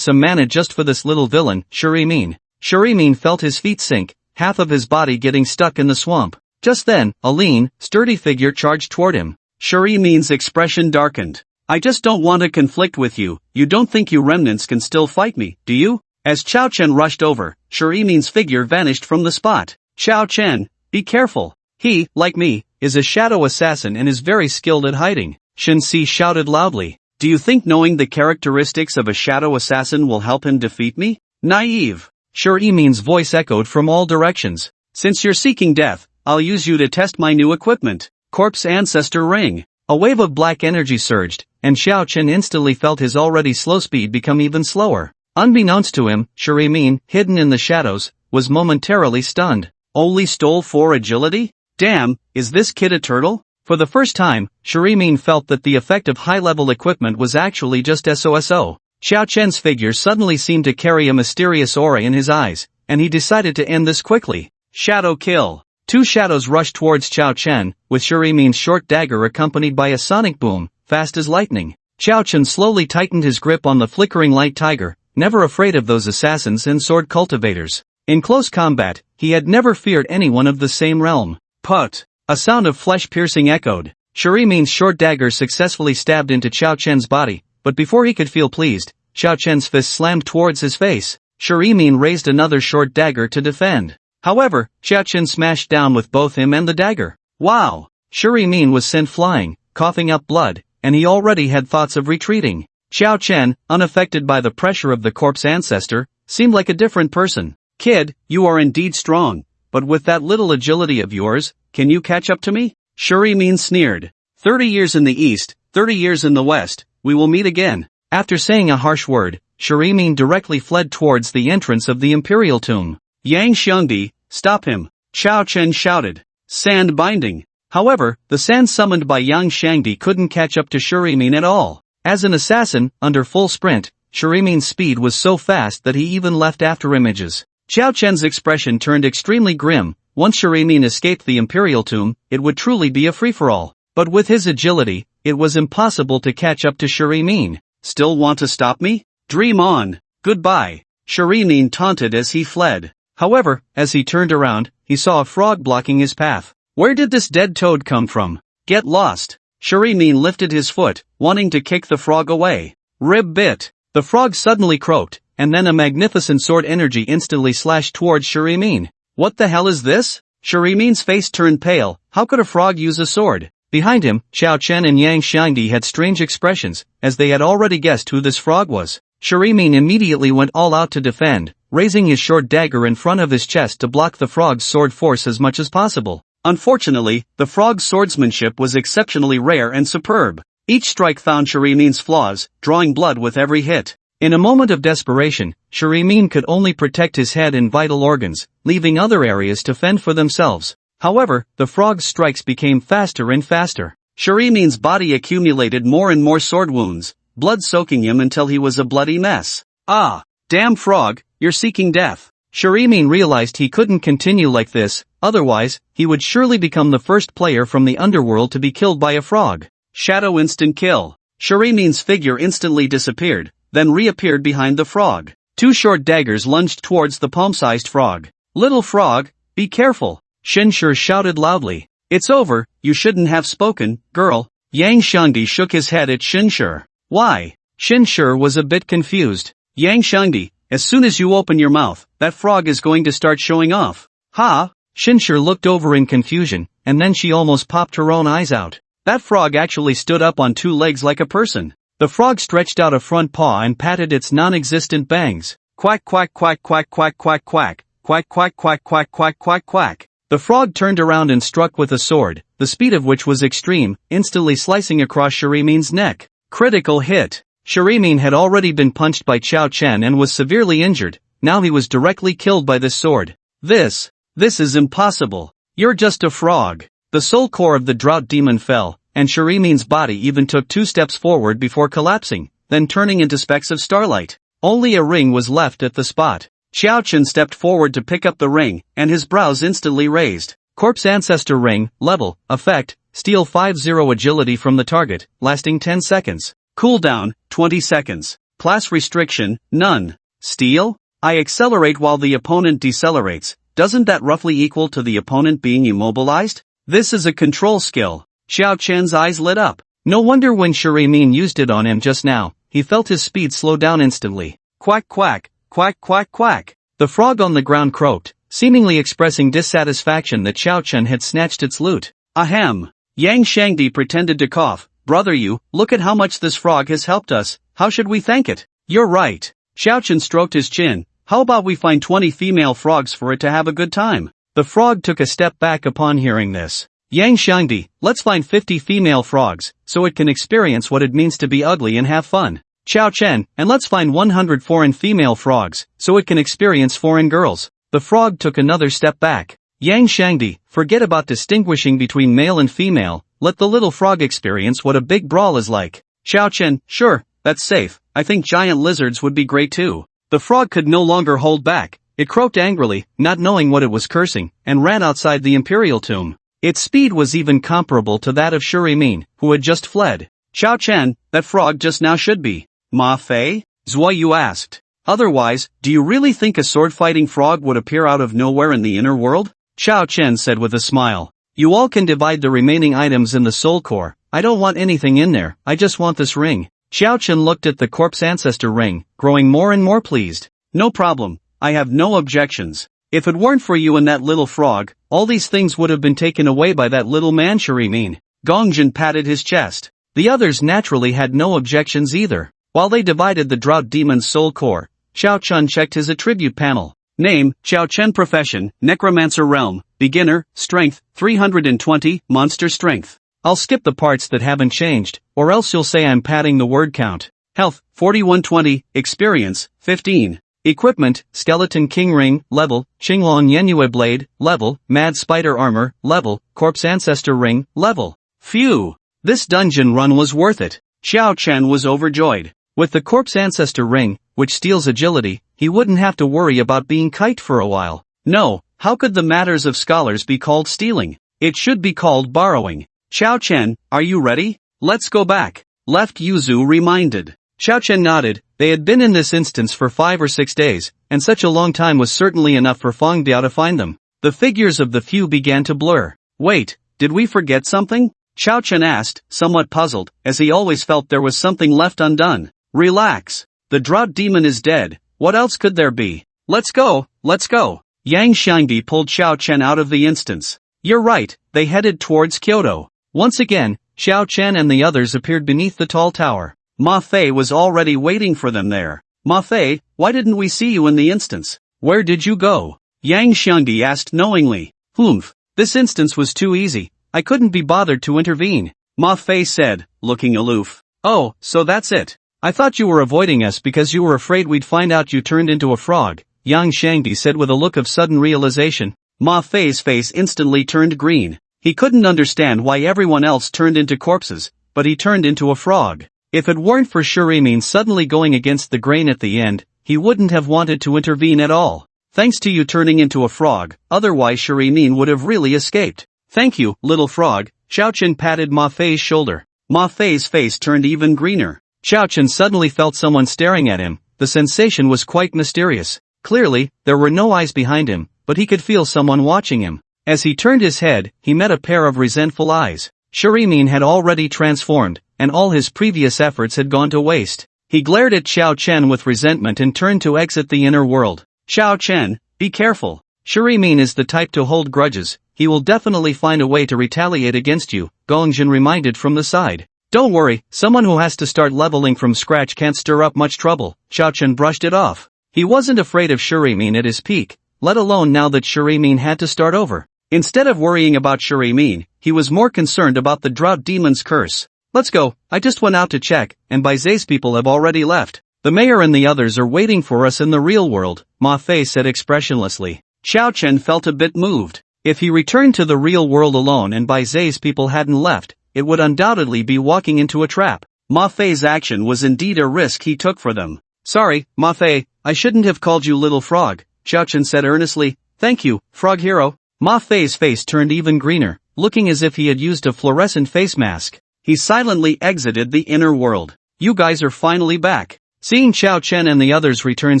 some mana just for this little villain, Shirimin. Shirimin felt his feet sink, half of his body getting stuck in the swamp. Just then, a lean, sturdy figure charged toward him. Shuri Min's expression darkened. I just don't want to conflict with you. You don't think you remnants can still fight me, do you? As Chao Chen rushed over, Shuri Min's figure vanished from the spot. Chao Chen, be careful. He, like me, is a shadow assassin and is very skilled at hiding. Shen Si shouted loudly. Do you think knowing the characteristics of a shadow assassin will help him defeat me? Naive. Shuri Min's voice echoed from all directions. Since you're seeking death, I'll use you to test my new equipment. Corpse Ancestor Ring. A wave of black energy surged, and Xiao Chen instantly felt his already slow speed become even slower. Unbeknownst to him, Shuri Min, hidden in the shadows, was momentarily stunned. Only stole 4 agility? Damn, is this kid a turtle? For the first time, Shuri Min felt that the effect of high-level equipment was actually just SOSO. Xiao Chen's figure suddenly seemed to carry a mysterious aura in his eyes, and he decided to end this quickly. Shadow kill. 2 shadows rushed towards Xiao Chen, with Shuri Min's short dagger accompanied by a sonic boom, fast as lightning. Xiao Chen slowly tightened his grip on the flickering light tiger, never afraid of those assassins and sword cultivators. In close combat, he had never feared anyone of the same realm. Put! A sound of flesh-piercing echoed. Shuri Min's short dagger successfully stabbed into Xiao Chen's body, but before he could feel pleased, Xiao Chen's fist slammed towards his face. Shuri Min raised another short dagger to defend. However, Xiao Chen smashed down with both him and the dagger. Wow! Shuri Min was sent flying, coughing up blood, and he already had thoughts of retreating. Xiao Chen, unaffected by the pressure of the corpse ancestor, seemed like a different person. Kid, you are indeed strong, but with that little agility of yours, can you catch up to me? Shuri Min sneered. 30 years in the east, 30 years in the west, we will meet again. After saying a harsh word, Shuri Min directly fled towards the entrance of the imperial tomb. Yang Xiangdi, stop him, Chao Chen shouted. Sand binding. However, the sand summoned by Yang Xiangdi couldn't catch up to Shuri Min at all. As an assassin, under full sprint, Shuri Min's speed was so fast that he even left after images. Xiao Chen's expression turned extremely grim. Once Shuri Min escaped the imperial tomb, it would truly be a free-for-all. But with his agility, it was impossible to catch up to Shuri Min. Still want to stop me? Dream on. Goodbye. Shuri Min taunted as he fled. However, as he turned around, he saw a frog blocking his path. Where did this dead toad come from? Get lost. Shuri Min lifted his foot, wanting to kick the frog away. Rib bit. The frog suddenly croaked, and then a magnificent sword energy instantly slashed towards Shuri Min. What the hell is this? Shuri Min's face turned pale. How could a frog use a sword? Behind him, Xiao Chen and Yang Xiangdi had strange expressions, as they had already guessed who this frog was. Shuri Min immediately went all out to defend, raising his short dagger in front of his chest to block the frog's sword force as much as possible. Unfortunately, the frog's swordsmanship was exceptionally rare and superb. Each strike found Shuri Min's flaws, drawing blood with every hit. In a moment of desperation, Shuri Min could only protect his head and vital organs, leaving other areas to fend for themselves. However, the frog's strikes became faster and faster. Shuri Min's body accumulated more and more sword wounds, blood soaking him until he was a bloody mess. Ah, damn frog, you're seeking death. Shuri Min realized he couldn't continue like this, otherwise, he would surely become the first player from the underworld to be killed by a frog. Shadow instant kill. Shuri Min's figure instantly disappeared, then reappeared behind the frog. 2 short daggers lunged towards the palm-sized frog. Little frog, be careful. Shenshur shouted loudly. It's over, you shouldn't have spoken, girl. Yang Xiangdi shook his head at Shenshur. Why? Shenshur was a bit confused. Yang Xiangdi, as soon as you open your mouth, that frog is going to start showing off. Ha! Shenshur looked over in confusion, and then she almost popped her own eyes out. That frog actually stood up on 2 legs like a person. The frog stretched out a front paw and patted its non-existent bangs. Quack quack quack quack quack quack quack. Quack quack quack quack quack quack quack. The frog turned around and struck with a sword, the speed of which was extreme, instantly slicing across Shuri Min's neck. Critical hit. Shuri Min had already been punched by Chao Chen and was severely injured. Now he was directly killed by this sword. This is impossible. You're just a frog. The soul core of the drought demon fell, and Shuri Min's body even took 2 steps forward before collapsing, then turning into specks of starlight. Only a ring was left at the spot. Xiao Chen stepped forward to pick up the ring, and his brows instantly raised. Corpse Ancestor Ring, level, effect, steal 5-0 agility from the target, lasting 10 seconds. Cooldown, 20 seconds. Class restriction, none. Steal? I accelerate while the opponent decelerates. doesn't that roughly equal to the opponent being immobilized? This is a control skill. Xiao Chen's eyes lit up. No wonder when Shurimin used it on him just now, he felt his speed slow down instantly. Quack quack, quack quack quack. The frog on the ground croaked, seemingly expressing dissatisfaction that Xiao Chen had snatched its loot. Ahem. Yang Shangdi pretended to cough. Brother you, look at how much this frog has helped us, how should we thank it? You're right. Xiao Chen stroked his chin. How about we find 20 female frogs for it to have a good time? The frog took a step back upon hearing this. Yang Shangdi, let's find 50 female frogs, so it can experience what it means to be ugly and have fun. Xiao Chen, and let's find 100 foreign female frogs, so it can experience foreign girls. The frog took another step back. Yang Shangdi, forget about distinguishing between male and female, let the little frog experience what a big brawl is like. Xiao Chen, sure, that's safe, I think giant lizards would be great too. The frog could no longer hold back, it croaked angrily, not knowing what it was cursing, and ran outside the imperial tomb. Its speed was even comparable to that of Shurimin, who had just fled. Xiao Chen, that frog just now should be Ma Fei? Zhuo Yu asked. Otherwise, do you really think a sword-fighting frog would appear out of nowhere in the inner world? Xiao Chen said with a smile. You all can divide the remaining items in the soul core, I don't want anything in there, I just want this ring. Xiao Chen looked at the corpse ancestor ring, growing more and more pleased. No problem, I have no objections. If it weren't for you and that little frog, all these things would have been taken away by that little man Shurimin. Gongjin patted his chest. The others naturally had no objections either. While they divided the drought demon's soul core, Xiao Chen checked his attribute panel. Name, Xiao Chen. Profession, Necromancer. Realm, Beginner, Strength, 320, Monster Strength. I'll skip the parts that haven't changed, or else you'll say I'm padding the word count. Health, 4120, Experience, 15. Equipment, Skeleton King Ring, level, Qinglong Yenue Blade, level, Mad Spider Armor, level, Corpse Ancestor Ring, level. Phew! This dungeon run was worth it. Xiao Chen was overjoyed. With the Corpse Ancestor Ring, which steals agility, he wouldn't have to worry about being kite for a while. No, how could the matters of scholars be called stealing? It should be called borrowing. Xiao Chen, are you ready? Let's go back. Left Yuzu reminded. Xiao Chen nodded. They had been in this instance for 5 or 6 days, and such a long time was certainly enough for Feng Biao to find them. The figures of the few began to blur. Wait, did we forget something? Xiao Chen asked, somewhat puzzled, as he always felt there was something left undone. Relax. The drought demon is dead, what else could there be? Let's go, let's go. Yang Shangdi pulled Xiao Chen out of the instance. You're right, they headed towards Kyoto. Once again, Xiao Chen and the others appeared beneath the tall tower. Ma Fei was already waiting for them there. Ma Fei, why didn't we see you in the instance? Where did you go? Yang Shangdi asked knowingly. Humph, this instance was too easy, I couldn't be bothered to intervene. Ma Fei said, looking aloof. Oh, so that's it. I thought you were avoiding us because you were afraid we'd find out you turned into a frog, Yang Shangdi said with a look of sudden realization. Ma Fei's face instantly turned green. He couldn't understand why everyone else turned into corpses, but he turned into a frog. If it weren't for Shurimin suddenly going against the grain at the end, he wouldn't have wanted to intervene at all. Thanks to you turning into a frog, otherwise Shurimin would have really escaped. Thank you, little frog. Xiao Chen patted Ma Fei's shoulder. Ma Fei's face turned even greener. Xiao Chen suddenly felt someone staring at him. The sensation was quite mysterious. Clearly, there were no eyes behind him, but he could feel someone watching him. As he turned his head, he met a pair of resentful eyes. Shurimin had already transformed, and all his previous efforts had gone to waste. He glared at Xiao Chen with resentment and turned to exit the inner world. Xiao Chen, be careful. Shurimin is the type to hold grudges. He will definitely find a way to retaliate against you, Gongjin reminded from the side. Don't worry, someone who has to start leveling from scratch can't stir up much trouble. Xiao Chen brushed it off. He wasn't afraid of Shurimin at his peak, let alone now that Shurimin had to start over. Instead of worrying about Shurimin, he was more concerned about the drought demon's curse. Let's go, I just went out to check, and Baize's people have already left. The mayor and the others are waiting for us in the real world, Ma Fei said expressionlessly. Xiao Chen felt a bit moved. If he returned to the real world alone and Baize's people hadn't left, it would undoubtedly be walking into a trap. Ma Fei's action was indeed a risk he took for them. Sorry, Ma Fei, I shouldn't have called you little frog, Xiao Chen said earnestly. Thank you, frog hero. Ma Fei's face turned even greener, looking as if he had used a fluorescent face mask. He silently exited the inner world. You guys are finally back. Seeing Xiao Chen and the others return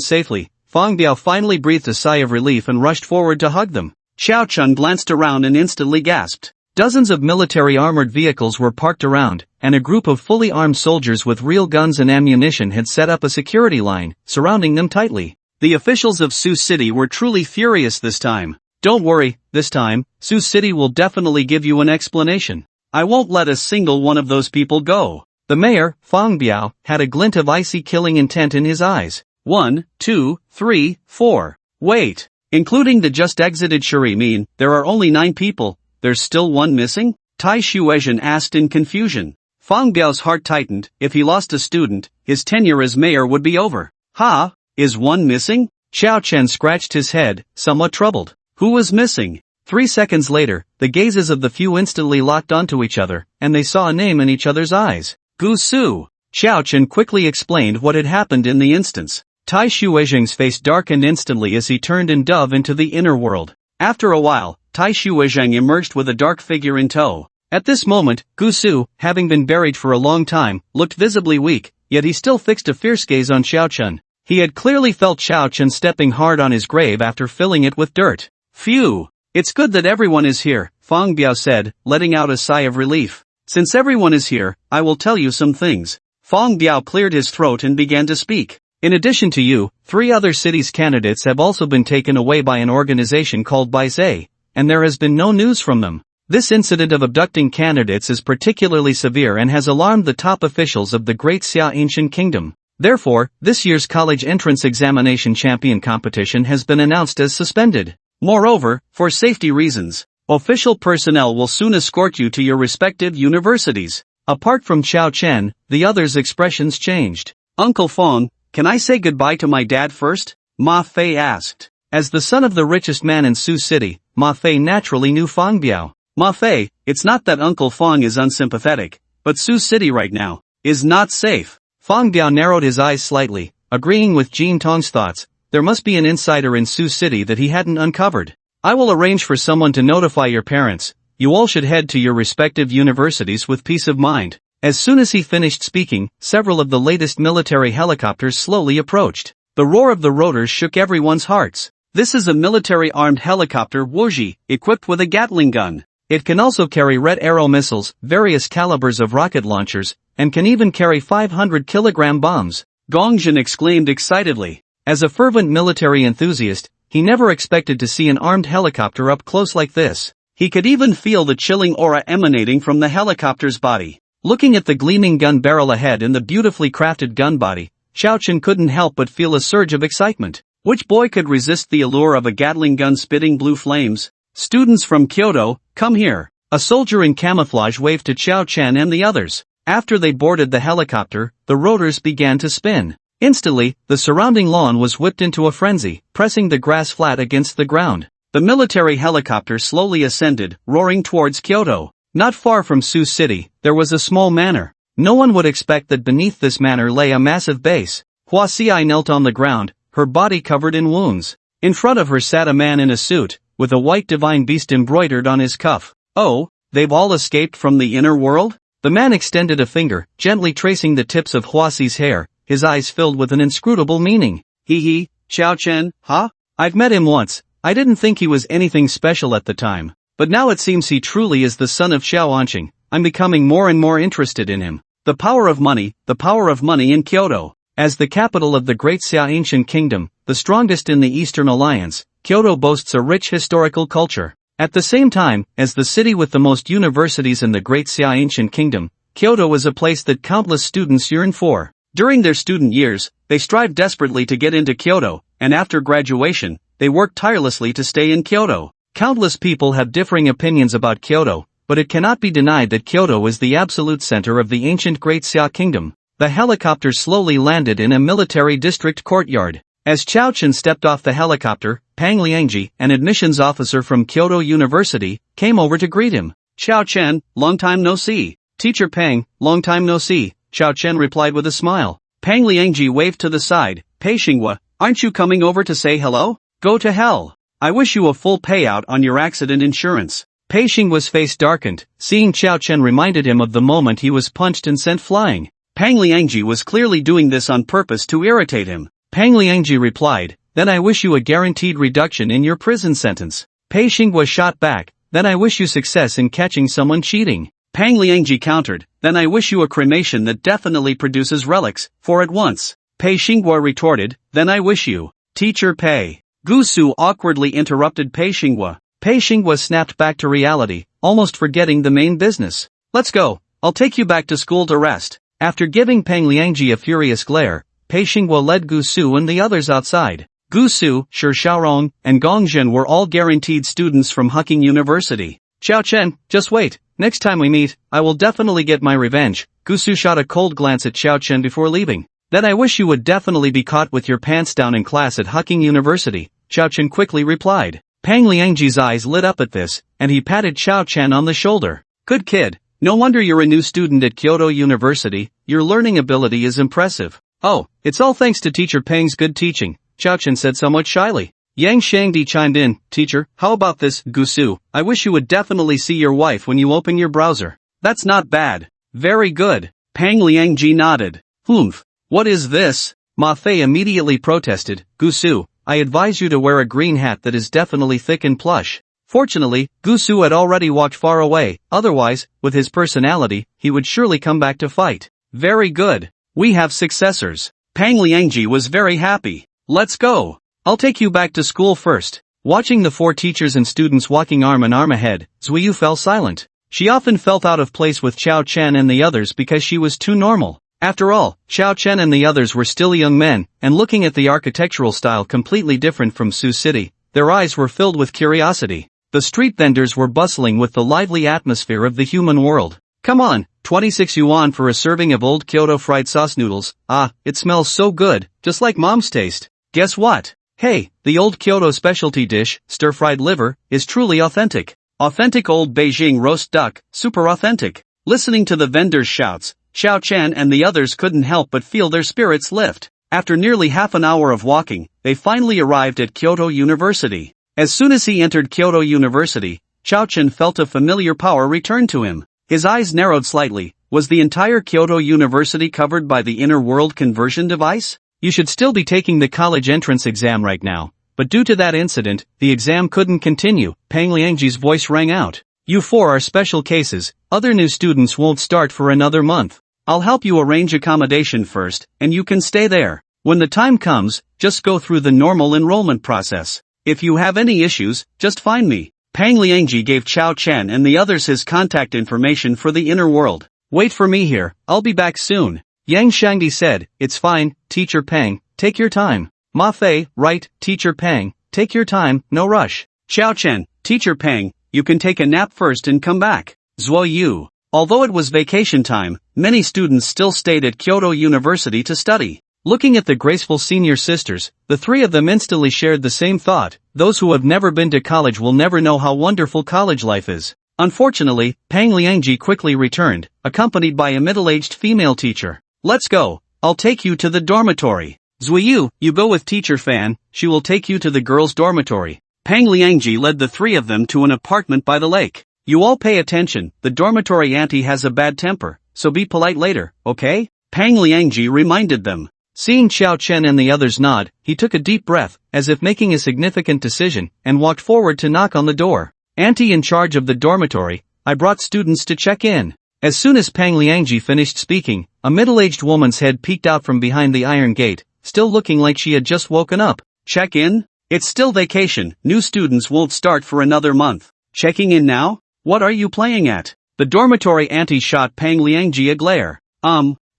safely, Fang Biao finally breathed a sigh of relief and rushed forward to hug them. Xiao Chun glanced around and instantly gasped. Dozens of military armored vehicles were parked around, and a group of fully armed soldiers with real guns and ammunition had set up a security line, surrounding them tightly. The officials of Sioux City were truly furious this time. Don't worry, this time, Sioux City will definitely give you an explanation. I won't let a single one of those people go. The mayor, Fang Biao, had a glint of icy killing intent in his eyes. 1, 2, 3, 4. Wait. Including the just exited Shuri Min, there are only 9 people. There's still one missing? Tai Shuizhen asked in confusion. Fang Biao's heart tightened. If he lost a student, his tenure as mayor would be over. Ha? Is one missing? Xiao Chen scratched his head, somewhat troubled. Who was missing? 3 seconds later, the gazes of the few instantly locked onto each other, and they saw a name in each other's eyes. Gu Su. Xiao Chen quickly explained what had happened in the instance. Tai Shuizheng's face darkened instantly as he turned and dove into the inner world. After a while, Tai Shuizheng emerged with a dark figure in tow. At this moment, Gu Su, having been buried for a long time, looked visibly weak, yet he still fixed a fierce gaze on Xiao Chen. He had clearly felt Xiao Chen stepping hard on his grave after filling it with dirt. Phew! It's good that everyone is here, Fang Biao said, letting out a sigh of relief. Since everyone is here, I will tell you some things. Fang Biao cleared his throat and began to speak. In addition to you, 3 other cities' candidates have also been taken away by an organization called Baise, and there has been no news from them. This incident of abducting candidates is particularly severe and has alarmed the top officials of the Great Xia Ancient Kingdom. Therefore, this year's college entrance examination champion competition has been announced as suspended. Moreover, for safety reasons, official personnel will soon escort you to your respective universities. Apart from Xiao Chen, the others' expressions changed. Uncle Feng, can I say goodbye to my dad first? Ma Fei asked. As the son of the richest man in Sioux City, Ma Fei naturally knew Fang Biao. Ma Fei, it's not that Uncle Feng is unsympathetic, but Sioux City right now is not safe. Fang Biao narrowed his eyes slightly, agreeing with Jin Tong's thoughts. There must be an insider in Sioux City that he hadn't uncovered. I will arrange for someone to notify your parents. You all should head to your respective universities with peace of mind. As soon as he finished speaking, several of the latest military helicopters slowly approached. The roar of the rotors shook everyone's hearts. This is a military-armed helicopter Wuji, equipped with a Gatling gun. It can also carry Red Arrow missiles, various calibers of rocket launchers, and can even carry 500-kilogram bombs. Gongjin exclaimed excitedly. As a fervent military enthusiast, he never expected to see an armed helicopter up close like this. He could even feel the chilling aura emanating from the helicopter's body. Looking at the gleaming gun barrel ahead and the beautifully crafted gun body, Xiao Chen couldn't help but feel a surge of excitement. Which boy could resist the allure of a Gatling gun spitting blue flames? Students from Kyoto, come here. A soldier in camouflage waved to Xiao Chen and the others. After they boarded the helicopter, the rotors began to spin. Instantly, the surrounding lawn was whipped into a frenzy, pressing the grass flat against the ground. The military helicopter slowly ascended, roaring towards Kyoto. Not far from Sioux City, there was a small manor. No one would expect that beneath this manor lay a massive base. Hua Xiai knelt on the ground, her body covered in wounds. In front of her sat a man in a suit, with a white divine beast embroidered on his cuff. Oh, they've all escaped from the inner world? The man extended a finger, gently tracing the tips of Hua Xi's hair, his eyes filled with an inscrutable meaning. Hee, Xiao Chen, huh? I've met him once. I didn't think he was anything special at the time. But now it seems he truly is the son of Xiao Anqing. I'm becoming more and more interested in him. The power of money in Kyoto. As the capital of the Great Xia Ancient Kingdom, the strongest in the Eastern Alliance, Kyoto boasts a rich historical culture. At the same time, as the city with the most universities in the Great Xia Ancient Kingdom, Kyoto is a place that countless students yearn for. During their student years, they strive desperately to get into Kyoto, and after graduation, they work tirelessly to stay in Kyoto. Countless people have differing opinions about Kyoto, but it cannot be denied that Kyoto is the absolute center of the ancient Great Xia Kingdom. The helicopter slowly landed in a military district courtyard. As Xiao Chen stepped off the helicopter, Pang Liangji, an admissions officer from Kyoto University, came over to greet him. Xiao Chen, long time no see. Teacher Pang, long time no see, Xiao Chen replied with a smile. Pang Liangji waved to the side. Pei Xinghua, aren't you coming over to say hello? Go to hell. I wish you a full payout on your accident insurance. Pei Xinghua's face darkened. Seeing Xiao Chen reminded him of the moment he was punched and sent flying. Pang Liangji was clearly doing this on purpose to irritate him. Pang Liangji replied, then I wish you a guaranteed reduction in your prison sentence. Pei Xinghua shot back, then I wish you success in catching someone cheating. Pang Liangji countered, then I wish you a cremation that definitely produces relics, for at once. Pei Xinghua retorted, then I wish you, Teacher Pei. Gu Su awkwardly interrupted Pei Xinghua. Pei Xinghua snapped back to reality, almost forgetting the main business. Let's go, I'll take you back to school to rest. After giving Pang Liangji a furious glare, Pei Xinghua led Gu Su and the others outside. Gu Su, Shi Xiaorong, and Gong Zhen were all guaranteed students from Huqing University. Xiao Chen, just wait, next time we meet, I will definitely get my revenge. Gu Su shot a cold glance at Xiao Chen before leaving. Then I wish you would definitely be caught with your pants down in class at Huqing University, Xiao Chen quickly replied. Pang Liangji's eyes lit up at this, and he patted Xiao Chen on the shoulder. Good kid, no wonder you're a new student at Kyoto University, your learning ability is impressive. Oh, it's all thanks to Teacher Pang's good teaching, Xiao Chen said somewhat shyly. Yang Shangdi chimed in, Teacher, how about this, Gu Su? I wish you would definitely see your wife when you open your browser. That's not bad. Very good. Pang Liangji nodded. Humph. What is this? Ma Fei immediately protested, Gu Su, I advise you to wear a green hat that is definitely thick and plush. Fortunately, Gu Su had already walked far away, otherwise, with his personality, he would surely come back to fight. Very good. We have successors. Pang Liangji was very happy. Let's go. I'll take you back to school first. Watching the 4 teachers and students walking arm in arm ahead, Zuiyu fell silent. She often felt out of place with Xiao Chen and the others because she was too normal. After all, Xiao Chen and the others were still young men, and looking at the architectural style completely different from Sioux City, their eyes were filled with curiosity. The street vendors were bustling with the lively atmosphere of the human world. Come on, 26 yuan for a serving of old Kyoto fried sauce noodles. Ah, it smells so good, just like mom's taste. Guess what? Hey, the old Kyoto specialty dish, stir-fried liver, is truly authentic. Authentic old Beijing roast duck, super authentic. Listening to the vendors' shouts, Xiao Chen and the others couldn't help but feel their spirits lift. After nearly half an hour of walking, they finally arrived at Kyoto University. As soon as he entered Kyoto University, Xiao Chen felt a familiar power return to him. His eyes narrowed slightly. Was the entire Kyoto University covered by the inner world conversion device? You should still be taking the college entrance exam right now, but due to that incident, the exam couldn't continue. Pang Liangji's voice rang out. You 4 are special cases, other new students won't start for another month. I'll help you arrange accommodation first, and you can stay there. When the time comes, just go through the normal enrollment process. If you have any issues, just find me. Pang Liangji gave Xiao Chen and the others his contact information for the inner world. Wait for me here, I'll be back soon. Yang Shangdi said, it's fine, Teacher Pang, take your time. Ma Fei, right, Teacher Pang, take your time, no rush. Xiao Chen, Teacher Pang, you can take a nap first and come back. Zuoyu. Although it was vacation time, many students still stayed at Kyoto University to study. Looking at the graceful senior sisters, the 3 of them instantly shared the same thought. Those who have never been to college will never know how wonderful college life is. Unfortunately, Pang Liangji quickly returned, accompanied by a middle-aged female teacher. Let's go, I'll take you to the dormitory. Zuiyu, you go with Teacher Fan, she will take you to the girls' dormitory. Pang Liangji led the 3 of them to an apartment by the lake. You all pay attention, the dormitory auntie has a bad temper, so be polite later, okay? Pang Liangji reminded them. Seeing Xiao Chen and the others nod, he took a deep breath, as if making a significant decision, and walked forward to knock on the door. Auntie in charge of the dormitory, I brought students to check in. As soon as Pang Liangji finished speaking, a middle-aged woman's head peeked out from behind the iron gate, still looking like she had just woken up. Check in? It's still vacation, new students won't start for another month. Checking in now? What are you playing at? The dormitory auntie shot Pang Liangji a glare.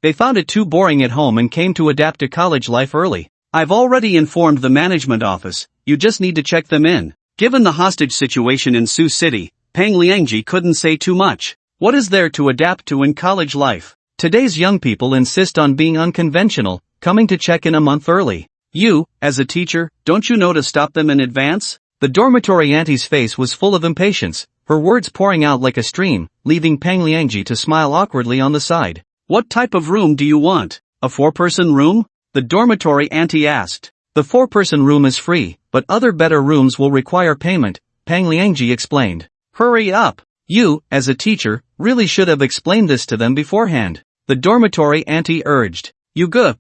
They found it too boring at home and came to adapt to college life early. I've already informed the management office, you just need to check them in. Given the hostage situation in Sioux City, Pang Liangji couldn't say too much. What is there to adapt to in college life? Today's young people insist on being unconventional, coming to check in a month early. You, as a teacher, don't you know to stop them in advance? The dormitory auntie's face was full of impatience, her words pouring out like a stream, leaving Pang Liangji to smile awkwardly on the side. What type of room do you want? A 4-person room? The dormitory auntie asked. The 4-person room is free, but other better rooms will require payment, Pang Liangji explained. Hurry up. You, as a teacher, really should have explained this to them beforehand. The dormitory auntie urged.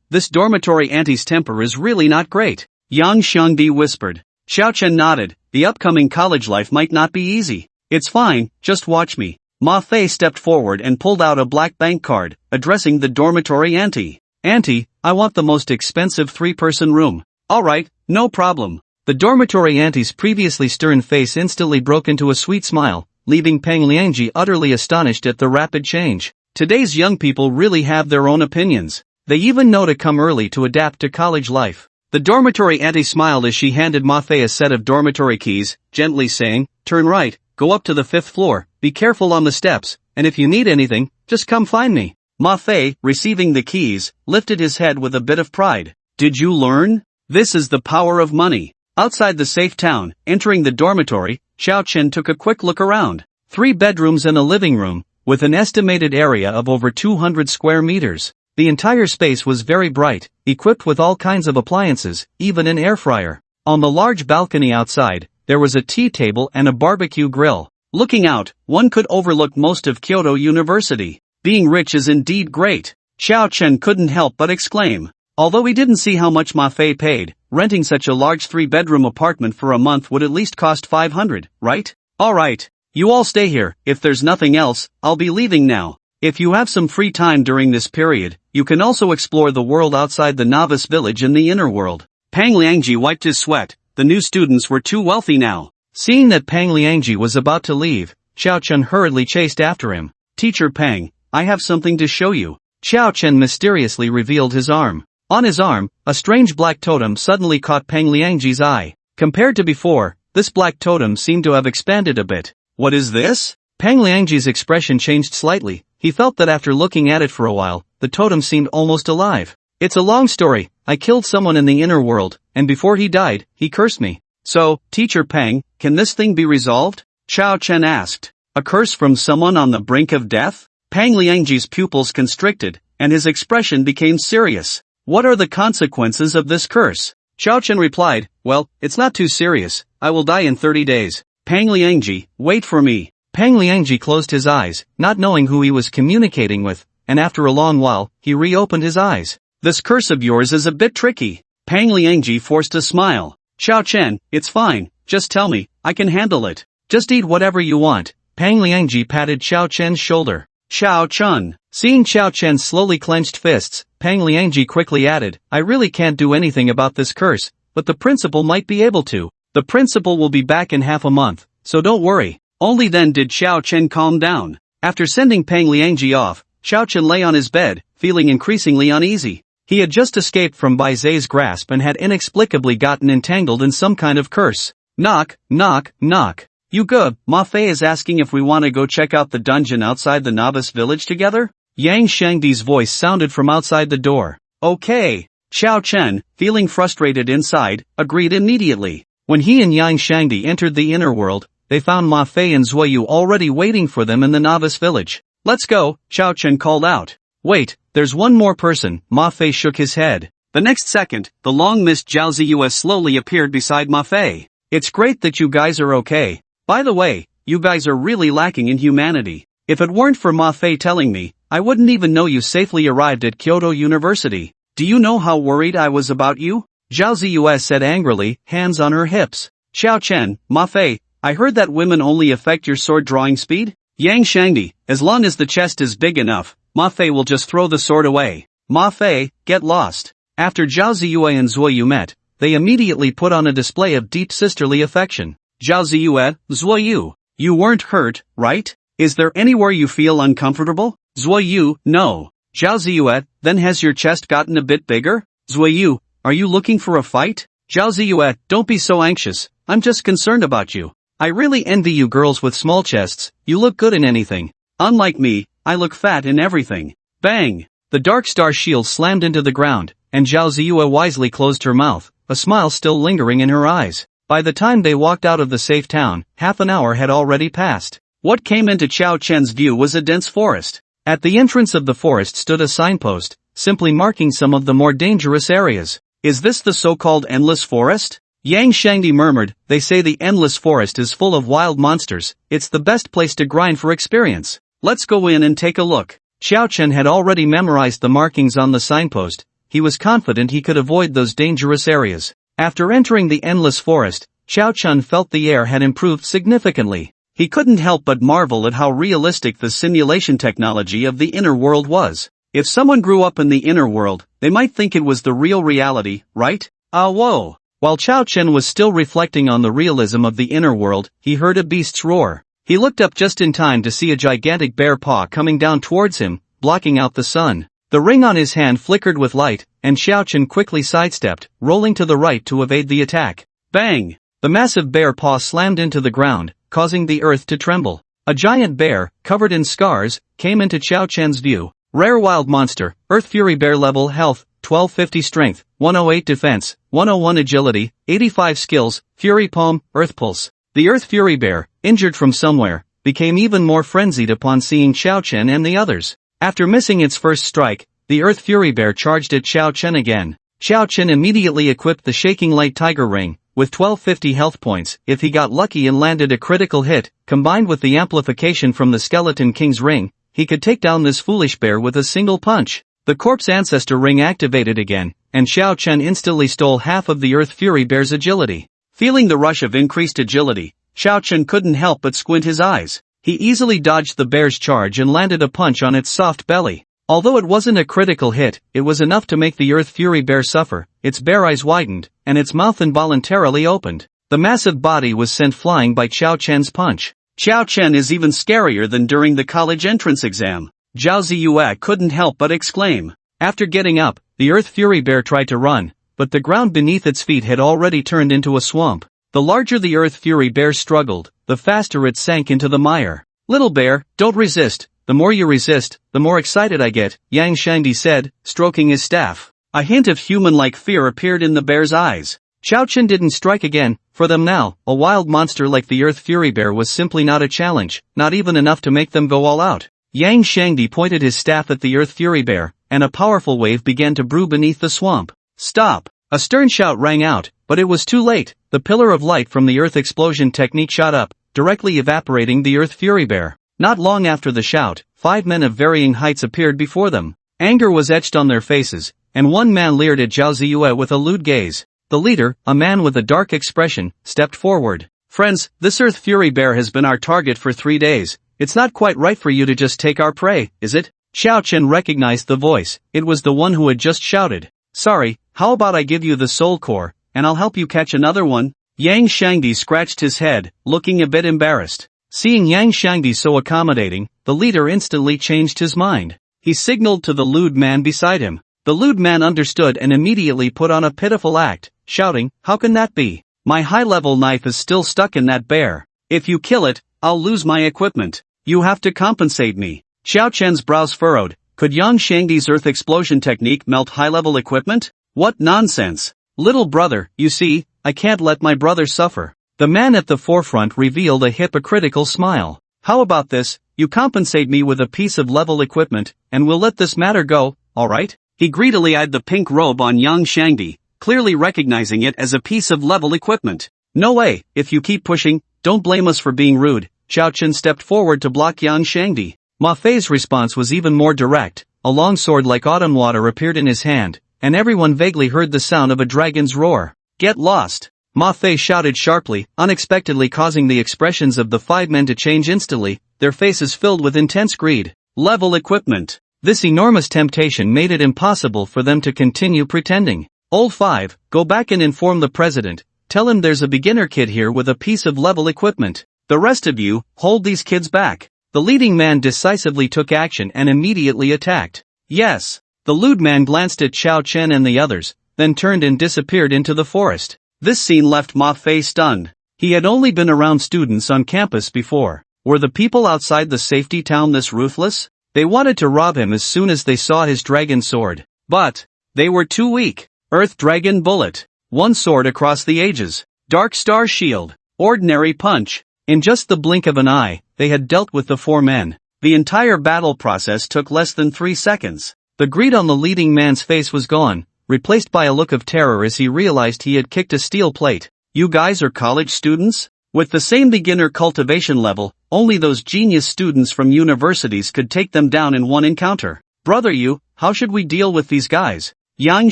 This dormitory auntie's temper is really not great. Yang Xiangdi whispered. Xiao Chen nodded. The upcoming college life might not be easy. It's fine, just watch me. Ma Fei stepped forward and pulled out a black bank card, addressing the dormitory auntie. Auntie, I want the most expensive 3-person room. Alright, no problem. The dormitory auntie's previously stern face instantly broke into a sweet smile, leaving Peng Liangji utterly astonished at the rapid change. Today's young people really have their own opinions. They even know to come early to adapt to college life. The dormitory auntie smiled as she handed Ma Fei a set of dormitory keys, gently saying, turn right, go up to the 5th floor, be careful on the steps, and if you need anything, just come find me. Ma Fei, receiving the keys, lifted his head with a bit of pride. Did you learn? This is the power of money. Outside the safe town, entering the dormitory, Xiao Chen took a quick look around. 3 bedrooms and a living room, with an estimated area of over 200 square meters. The entire space was very bright, equipped with all kinds of appliances, even an air fryer. On the large balcony outside, there was a tea table and a barbecue grill. Looking out, one could overlook most of Kyoto University. Being rich is indeed great. Xiao Chen couldn't help but exclaim. Although he didn't see how much Ma Fei paid, renting such a large 3-bedroom apartment for a month would at least cost 500, right? Alright. You all stay here. If there's nothing else, I'll be leaving now. If you have some free time during this period, you can also explore the world outside the novice village in the inner world. Peng Liangji wiped his sweat. The new students were too wealthy now. Seeing that Peng Liangji was about to leave, Xiao Chen hurriedly chased after him. Teacher Peng, I have something to show you. Xiao Chen mysteriously revealed his arm. On his arm, a strange black totem suddenly caught Peng Liangji's eye. Compared to before, this black totem seemed to have expanded a bit. What is this? Peng Liangji's expression changed slightly. He felt that after looking at it for a while, the totem seemed almost alive. It's a long story. I killed someone in the inner world, and before he died, he cursed me. So, Teacher Peng, can this thing be resolved? Xiao Chen asked. A curse from someone on the brink of death? Peng Liangji's pupils constricted, and his expression became serious. What are the consequences of this curse? Xiao Chen replied, well, it's not too serious. I will die in 30 days. Peng Liangji, wait for me. Peng Liangji closed his eyes, not knowing who he was communicating with, and after a long while, he reopened his eyes. This curse of yours is a bit tricky. Peng Liangji forced a smile. Xiao Chen, it's fine, just tell me, I can handle it. Just eat whatever you want. Peng Liangji patted Xiao Chen's shoulder. Xiao Chen. Seeing Xiao Chen's slowly clenched fists, Peng Liangji quickly added, I really can't do anything about this curse, but the principal might be able to. The principal will be back in half a month, so don't worry. Only then did Xiao Chen calm down. After sending Peng Liangji off, Xiao Chen lay on his bed, feeling increasingly uneasy. He had just escaped from Bai Zai's grasp and had inexplicably gotten entangled in some kind of curse. Knock, knock, knock. You good? Ma Fei is asking if we want to go check out the dungeon outside the novice village together? Yang Shangdi's voice sounded from outside the door. Okay. Xiao Chen, feeling frustrated inside, agreed immediately. When he and Yang Shangdi entered the inner world, they found Ma Fei and Zuoyu already waiting for them in the novice village. Let's go, Xiao Chen called out. Wait, there's one more person. Ma Fei shook his head. The next second, the long-missed Zhao Ziyue slowly appeared beside Ma Fei. It's great that you guys are okay. By the way, you guys are really lacking in humanity. If it weren't for Ma Fei telling me, I wouldn't even know you safely arrived at Kyoto University. Do you know how worried I was about you? Zhao Ziyue said angrily, hands on her hips. Xiao Chen, Ma Fei, I heard that women only affect your sword drawing speed? Yang Shangdi, as long as the chest is big enough, Ma Fei will just throw the sword away. Ma Fei, get lost. After Zhao Ziyue and Zuoyu met, they immediately put on a display of deep sisterly affection. Zhao Ziyue, Zuoyu, you weren't hurt, right? Is there anywhere you feel uncomfortable? Zuoyu, no. Zhao Ziyue, then has your chest gotten a bit bigger? Zuoyu, are you looking for a fight? Zhao Ziyue, don't be so anxious, I'm just concerned about you. I really envy you girls with small chests, you look good in anything. Unlike me, I look fat in everything. Bang! The Dark Star shield slammed into the ground, and Zhao Ziyue wisely closed her mouth, a smile still lingering in her eyes. By the time they walked out of the safe town, half an hour had already passed. What came into Xiao Chen's view was a dense forest. At the entrance of the forest stood a signpost, simply marking some of the more dangerous areas. Is this the so-called Endless Forest? Yang Shangdi murmured, they say the Endless Forest is full of wild monsters, it's the best place to grind for experience. Let's go in and take a look. Xiao Chen had already memorized the markings on the signpost. He was confident he could avoid those dangerous areas. After entering the endless forest, Xiao Chun felt the air had improved significantly. He couldn't help but marvel at how realistic the simulation technology of the inner world was. If someone grew up in the inner world, they might think it was the real reality, right? Whoa! While Xiao Chen was still reflecting on the realism of the inner world, he heard a beast's roar. He looked up just in time to see a gigantic bear paw coming down towards him, blocking out the sun. The ring on his hand flickered with light, and Xiao Chen quickly sidestepped, rolling to the right to evade the attack. Bang! The massive bear paw slammed into the ground, causing the earth to tremble. A giant bear, covered in scars, came into Xiao Chen's view. Rare wild monster, Earth Fury Bear level health, 1250 strength, 108 defense, 101 agility, 85 skills, Fury Palm, Earth Pulse. The Earth Fury Bear, injured from somewhere, became even more frenzied upon seeing Xiao Chen and the others. After missing its first strike, the Earth Fury Bear charged at Xiao Chen again. Xiao Chen immediately equipped the Shaking Light Tiger Ring, with 1250 health points. If he got lucky and landed a critical hit, combined with the amplification from the Skeleton King's ring, he could take down this foolish bear with a single punch. The Corpse Ancestor ring activated again, and Xiao Chen instantly stole half of the Earth Fury Bear's agility. Feeling the rush of increased agility, Xiao Chen couldn't help but squint his eyes. He easily dodged the bear's charge and landed a punch on its soft belly. Although it wasn't a critical hit, it was enough to make the Earth Fury Bear suffer. Its bear eyes widened, and its mouth involuntarily opened. The massive body was sent flying by Xiao Chen's punch. Xiao Chen is even scarier than during the college entrance exam. Zhao Ziyue couldn't help but exclaim. After getting up, the Earth Fury Bear tried to run, but the ground beneath its feet had already turned into a swamp. The larger the Earth Fury Bear struggled, the faster it sank into the mire. Little bear, don't resist. The more you resist, the more excited I get, Yang Shangdi said, stroking his staff. A hint of human-like fear appeared in the bear's eyes. Xiao Chen didn't strike again. For them now, a wild monster like the Earth Fury Bear was simply not a challenge, not even enough to make them go all out. Yang Shangdi pointed his staff at the Earth Fury Bear, and a powerful wave began to brew beneath the swamp. Stop! A stern shout rang out, but it was too late. The pillar of light from the Earth Explosion technique shot up, directly evaporating the Earth Fury Bear. Not long after the shout, 5 men of varying heights appeared before them. Anger was etched on their faces, and one man leered at Zhao Ziyue with a lewd gaze. The leader, a man with a dark expression, stepped forward. Friends, this Earth Fury Bear has been our target for 3 days. It's not quite right for you to just take our prey, is it? Xiao Chen recognized the voice. It was the one who had just shouted. Sorry, how about I give you the soul core, and I'll help you catch another one? Yang Shangdi scratched his head, looking a bit embarrassed. Seeing Yang Shangdi so accommodating, the leader instantly changed his mind. He signaled to the lewd man beside him. The lewd man understood and immediately put on a pitiful act, shouting, how can that be? My high-level knife is still stuck in that bear. If you kill it, I'll lose my equipment. You have to compensate me. Xiao Chen's brows furrowed. Could Yang Shangdi's Earth Explosion technique melt high-level equipment? What nonsense. Little brother, you see, I can't let my brother suffer. The man at the forefront revealed a hypocritical smile. How about this, you compensate me with a piece of level equipment, and we'll let this matter go, alright? He greedily eyed the pink robe on Yang Shangdi, clearly recognizing it as a piece of level equipment. No way, if you keep pushing, don't blame us for being rude. Xiao Chen stepped forward to block Yang Shangdi. Ma Fei's response was even more direct. A long sword like autumn water appeared in his hand, and everyone vaguely heard the sound of a dragon's roar. Get lost! Ma Fei shouted sharply, unexpectedly causing the expressions of the 5 men to change instantly, their faces filled with intense greed. Level equipment. This enormous temptation made it impossible for them to continue pretending. Old 5, go back and inform the president. Tell him there's a beginner kid here with a piece of level equipment. The rest of you, hold these kids back. The leading man decisively took action and immediately attacked. Yes. The lewd man glanced at Xiao Chen and the others, then turned and disappeared into the forest. This scene left Ma Fei stunned. He had only been around students on campus before. Were the people outside the safety town this ruthless? They wanted to rob him as soon as they saw his dragon sword. But they were too weak. Earth Dragon Bullet. One sword across the ages. Dark Star Shield. Ordinary punch. In just the blink of an eye, they had dealt with the 4 men. The entire battle process took less than 3 seconds. The greed on the leading man's face was gone, replaced by a look of terror as he realized he had kicked a steel plate. You guys are college students? With the same beginner cultivation level, only those genius students from universities could take them down in one encounter. Brother you, how should we deal with these guys? Yang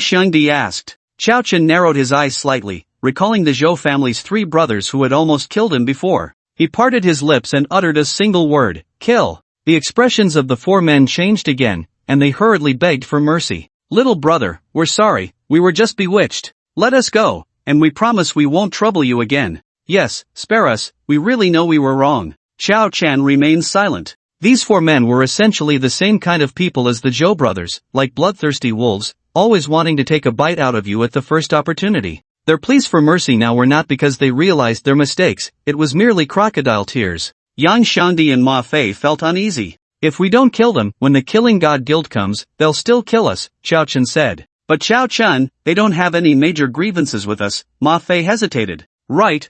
Shangdi asked. Chao Chen narrowed his eyes slightly, recalling the Zhou family's 3 brothers who had almost killed him before. He parted his lips and uttered a single word, kill. The expressions of the 4 men changed again, and they hurriedly begged for mercy. Little brother, we're sorry, we were just bewitched. Let us go, and we promise we won't trouble you again. Yes, spare us, we really know we were wrong. Chao Chen remained silent. These 4 men were essentially the same kind of people as the Zhou brothers, like bloodthirsty wolves, always wanting to take a bite out of you at the first opportunity. Their pleas for mercy now were not because they realized their mistakes, it was merely crocodile tears. Yang Shangdi and Ma Fei felt uneasy. If we don't kill them, when the Killing God Guild comes, they'll still kill us, Chao Chen said. But Chao Chen, they don't have any major grievances with us, Ma Fei hesitated. Right.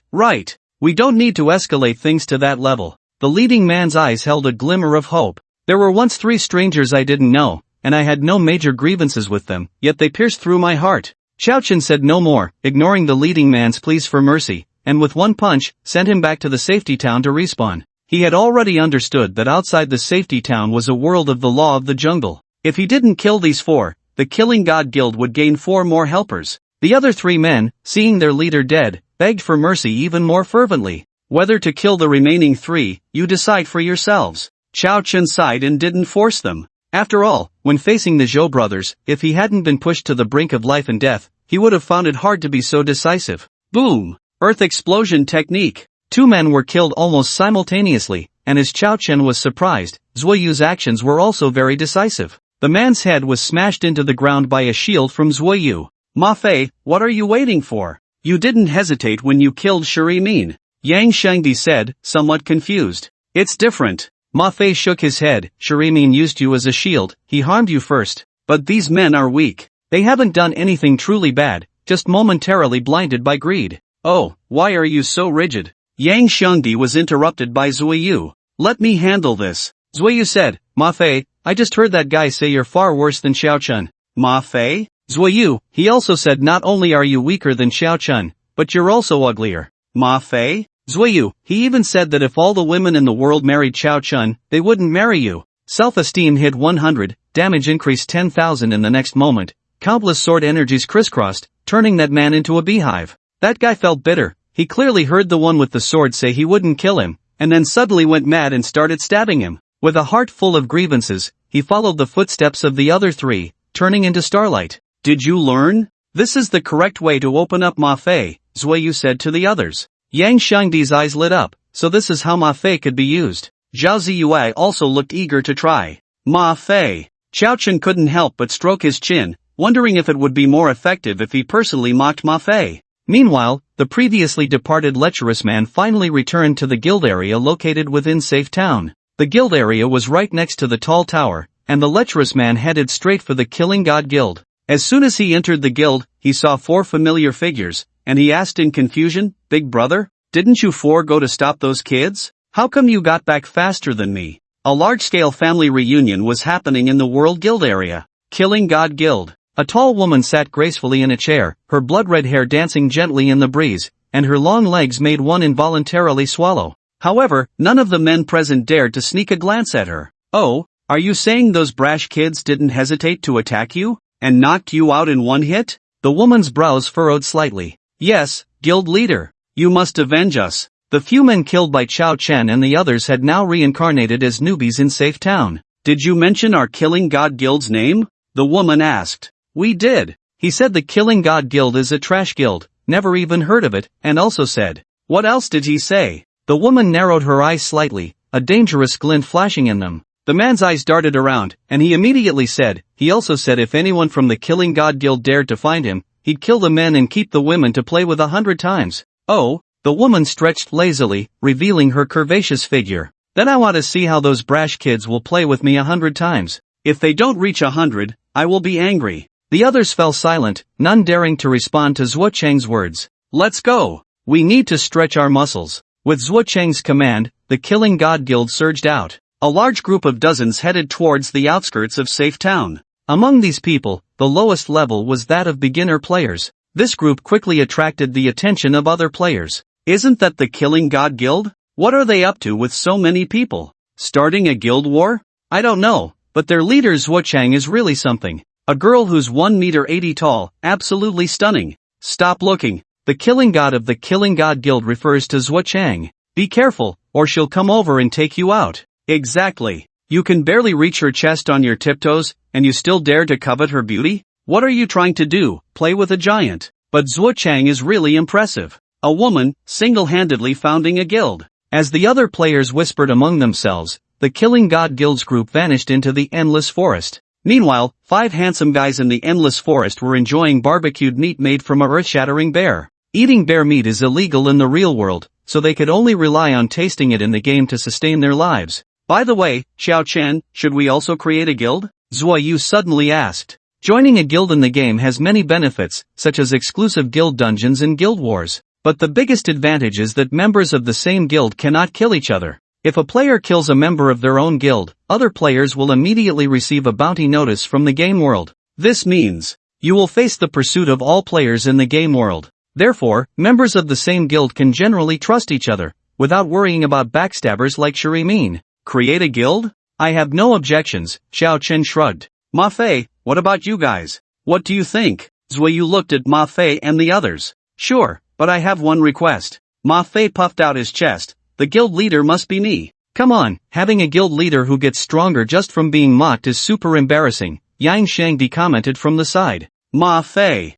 We don't need to escalate things to that level. The leading man's eyes held a glimmer of hope. There were once 3 strangers I didn't know, and I had no major grievances with them, yet they pierced through my heart. Chao Chen said no more, ignoring the leading man's pleas for mercy, and with one punch, sent him back to the safety town to respawn. He had already understood that outside the safety town was a world of the law of the jungle. If he didn't kill these 4, the Killing God Guild would gain 4 more helpers. The other 3 men, seeing their leader dead, begged for mercy even more fervently. Whether to kill the remaining 3, you decide for yourselves. Chao Chen sighed and didn't force them. After all, when facing the Zhou brothers, if he hadn't been pushed to the brink of life and death, he would have found it hard to be so decisive. Boom! Earth explosion technique. 2 men were killed almost simultaneously, and as Chao Chen was surprised, Zuoyu's actions were also very decisive. The man's head was smashed into the ground by a shield from Zuoyu. Ma Fei, what are you waiting for? You didn't hesitate when you killed Shuri Min. Yang Shengdi said, somewhat confused. It's different. Ma Fei shook his head. Shuri Min used you as a shield, he harmed you first. But these men are weak. They haven't done anything truly bad, just momentarily blinded by greed. Oh, why are you so rigid? Yang Shengdi was interrupted by Zuoyu. Let me handle this. Zuoyu said, Ma Fei, I just heard that guy say you're far worse than Xiao Chun. Ma Fei? Zuoyu, he also said not only are you weaker than Xiao Chun, but you're also uglier. Ma Fei? Zuoyu, he even said that if all the women in the world married Xiao Chun, they wouldn't marry you. Self-esteem hit 100, damage increased 10,000 in the next moment. Countless sword energies crisscrossed, turning that man into a beehive. That guy felt bitter. He clearly heard the one with the sword say he wouldn't kill him, and then suddenly went mad and started stabbing him. With a heart full of grievances, he followed the footsteps of the other 3, turning into starlight. Did you learn? This is the correct way to open up Ma Fei, Zuoyu said to the others. Yang Shengdi's eyes lit up, so this is how Ma Fei could be used. Zhao Ziyue also looked eager to try. Ma Fei. Chao Chen couldn't help but stroke his chin, wondering if it would be more effective if he personally mocked Ma Fei. Meanwhile, the previously departed lecherous man finally returned to the guild area located within Safe Town. The guild area was right next to the tall tower, and the lecherous man headed straight for the Killing God Guild. As soon as he entered the guild, he saw 4 familiar figures, and he asked in confusion, Big brother, didn't you 4 go to stop those kids? How come you got back faster than me? A large-scale family reunion was happening in the World Guild area. Killing God Guild. A tall woman sat gracefully in a chair, her blood-red hair dancing gently in the breeze, and her long legs made one involuntarily swallow. However, none of the men present dared to sneak a glance at her. Oh, are you saying those brash kids didn't hesitate to attack you, and knocked you out in one hit? The woman's brows furrowed slightly. Yes, guild leader. You must avenge us. The few men killed by Chao Chen and the others had now reincarnated as newbies in Safe Town. Did you mention our Killing God Guild's name? The woman asked. We did. He said the Killing God Guild is a trash guild, never even heard of it, and also said. What else did he say? The woman narrowed her eyes slightly, a dangerous glint flashing in them. The man's eyes darted around, and he immediately said, he also said if anyone from the Killing God Guild dared to find him, he'd kill the men and keep the women to play with 100 times. Oh, the woman stretched lazily, revealing her curvaceous figure. Then I want to see how those brash kids will play with me 100 times. If they don't reach 100, I will be angry. The others fell silent, none daring to respond to Zhuo Cheng's words. Let's go. We need to stretch our muscles. With Zhuo Cheng's command, the Killing God Guild surged out. A large group of dozens headed towards the outskirts of Safe Town. Among these people, the lowest level was that of beginner players. This group quickly attracted the attention of other players. Isn't that the Killing God Guild? What are they up to with so many people? Starting a guild war? I don't know, but their leader Zhuo Cheng is really something. A girl who's 1 meter 80 tall, absolutely stunning. Stop looking. The killing god of the Killing God Guild refers to Zhuo Chang. Be careful, or she'll come over and take you out. Exactly. You can barely reach her chest on your tiptoes, and you still dare to covet her beauty? What are you trying to do, play with a giant? But Zhuo Chang is really impressive. A woman, single-handedly founding a guild. As the other players whispered among themselves, the Killing God Guild's group vanished into the endless forest. Meanwhile, 5 handsome guys in the endless forest were enjoying barbecued meat made from a earth-shattering bear. Eating bear meat is illegal in the real world, so they could only rely on tasting it in the game to sustain their lives. By the way, Xiao Chen, should we also create a guild? Zhuo Yu suddenly asked. Joining a guild in the game has many benefits, such as exclusive guild dungeons and guild wars. But the biggest advantage is that members of the same guild cannot kill each other. If a player kills a member of their own guild, other players will immediately receive a bounty notice from the game world. This means you will face the pursuit of all players in the game world. Therefore, members of the same guild can generally trust each other, without worrying about backstabbers like Shuri Min. Create a guild? I have no objections, Xiao Chen shrugged. Ma Fei, what about you guys? What do you think? Zhuo Yu looked at Ma Fei and the others. Sure, but I have one request. Ma Fei puffed out his chest. The guild leader must be me. Come on, having a guild leader who gets stronger just from being mocked is super embarrassing, Yang Shangdi commented from the side. Ma Fei,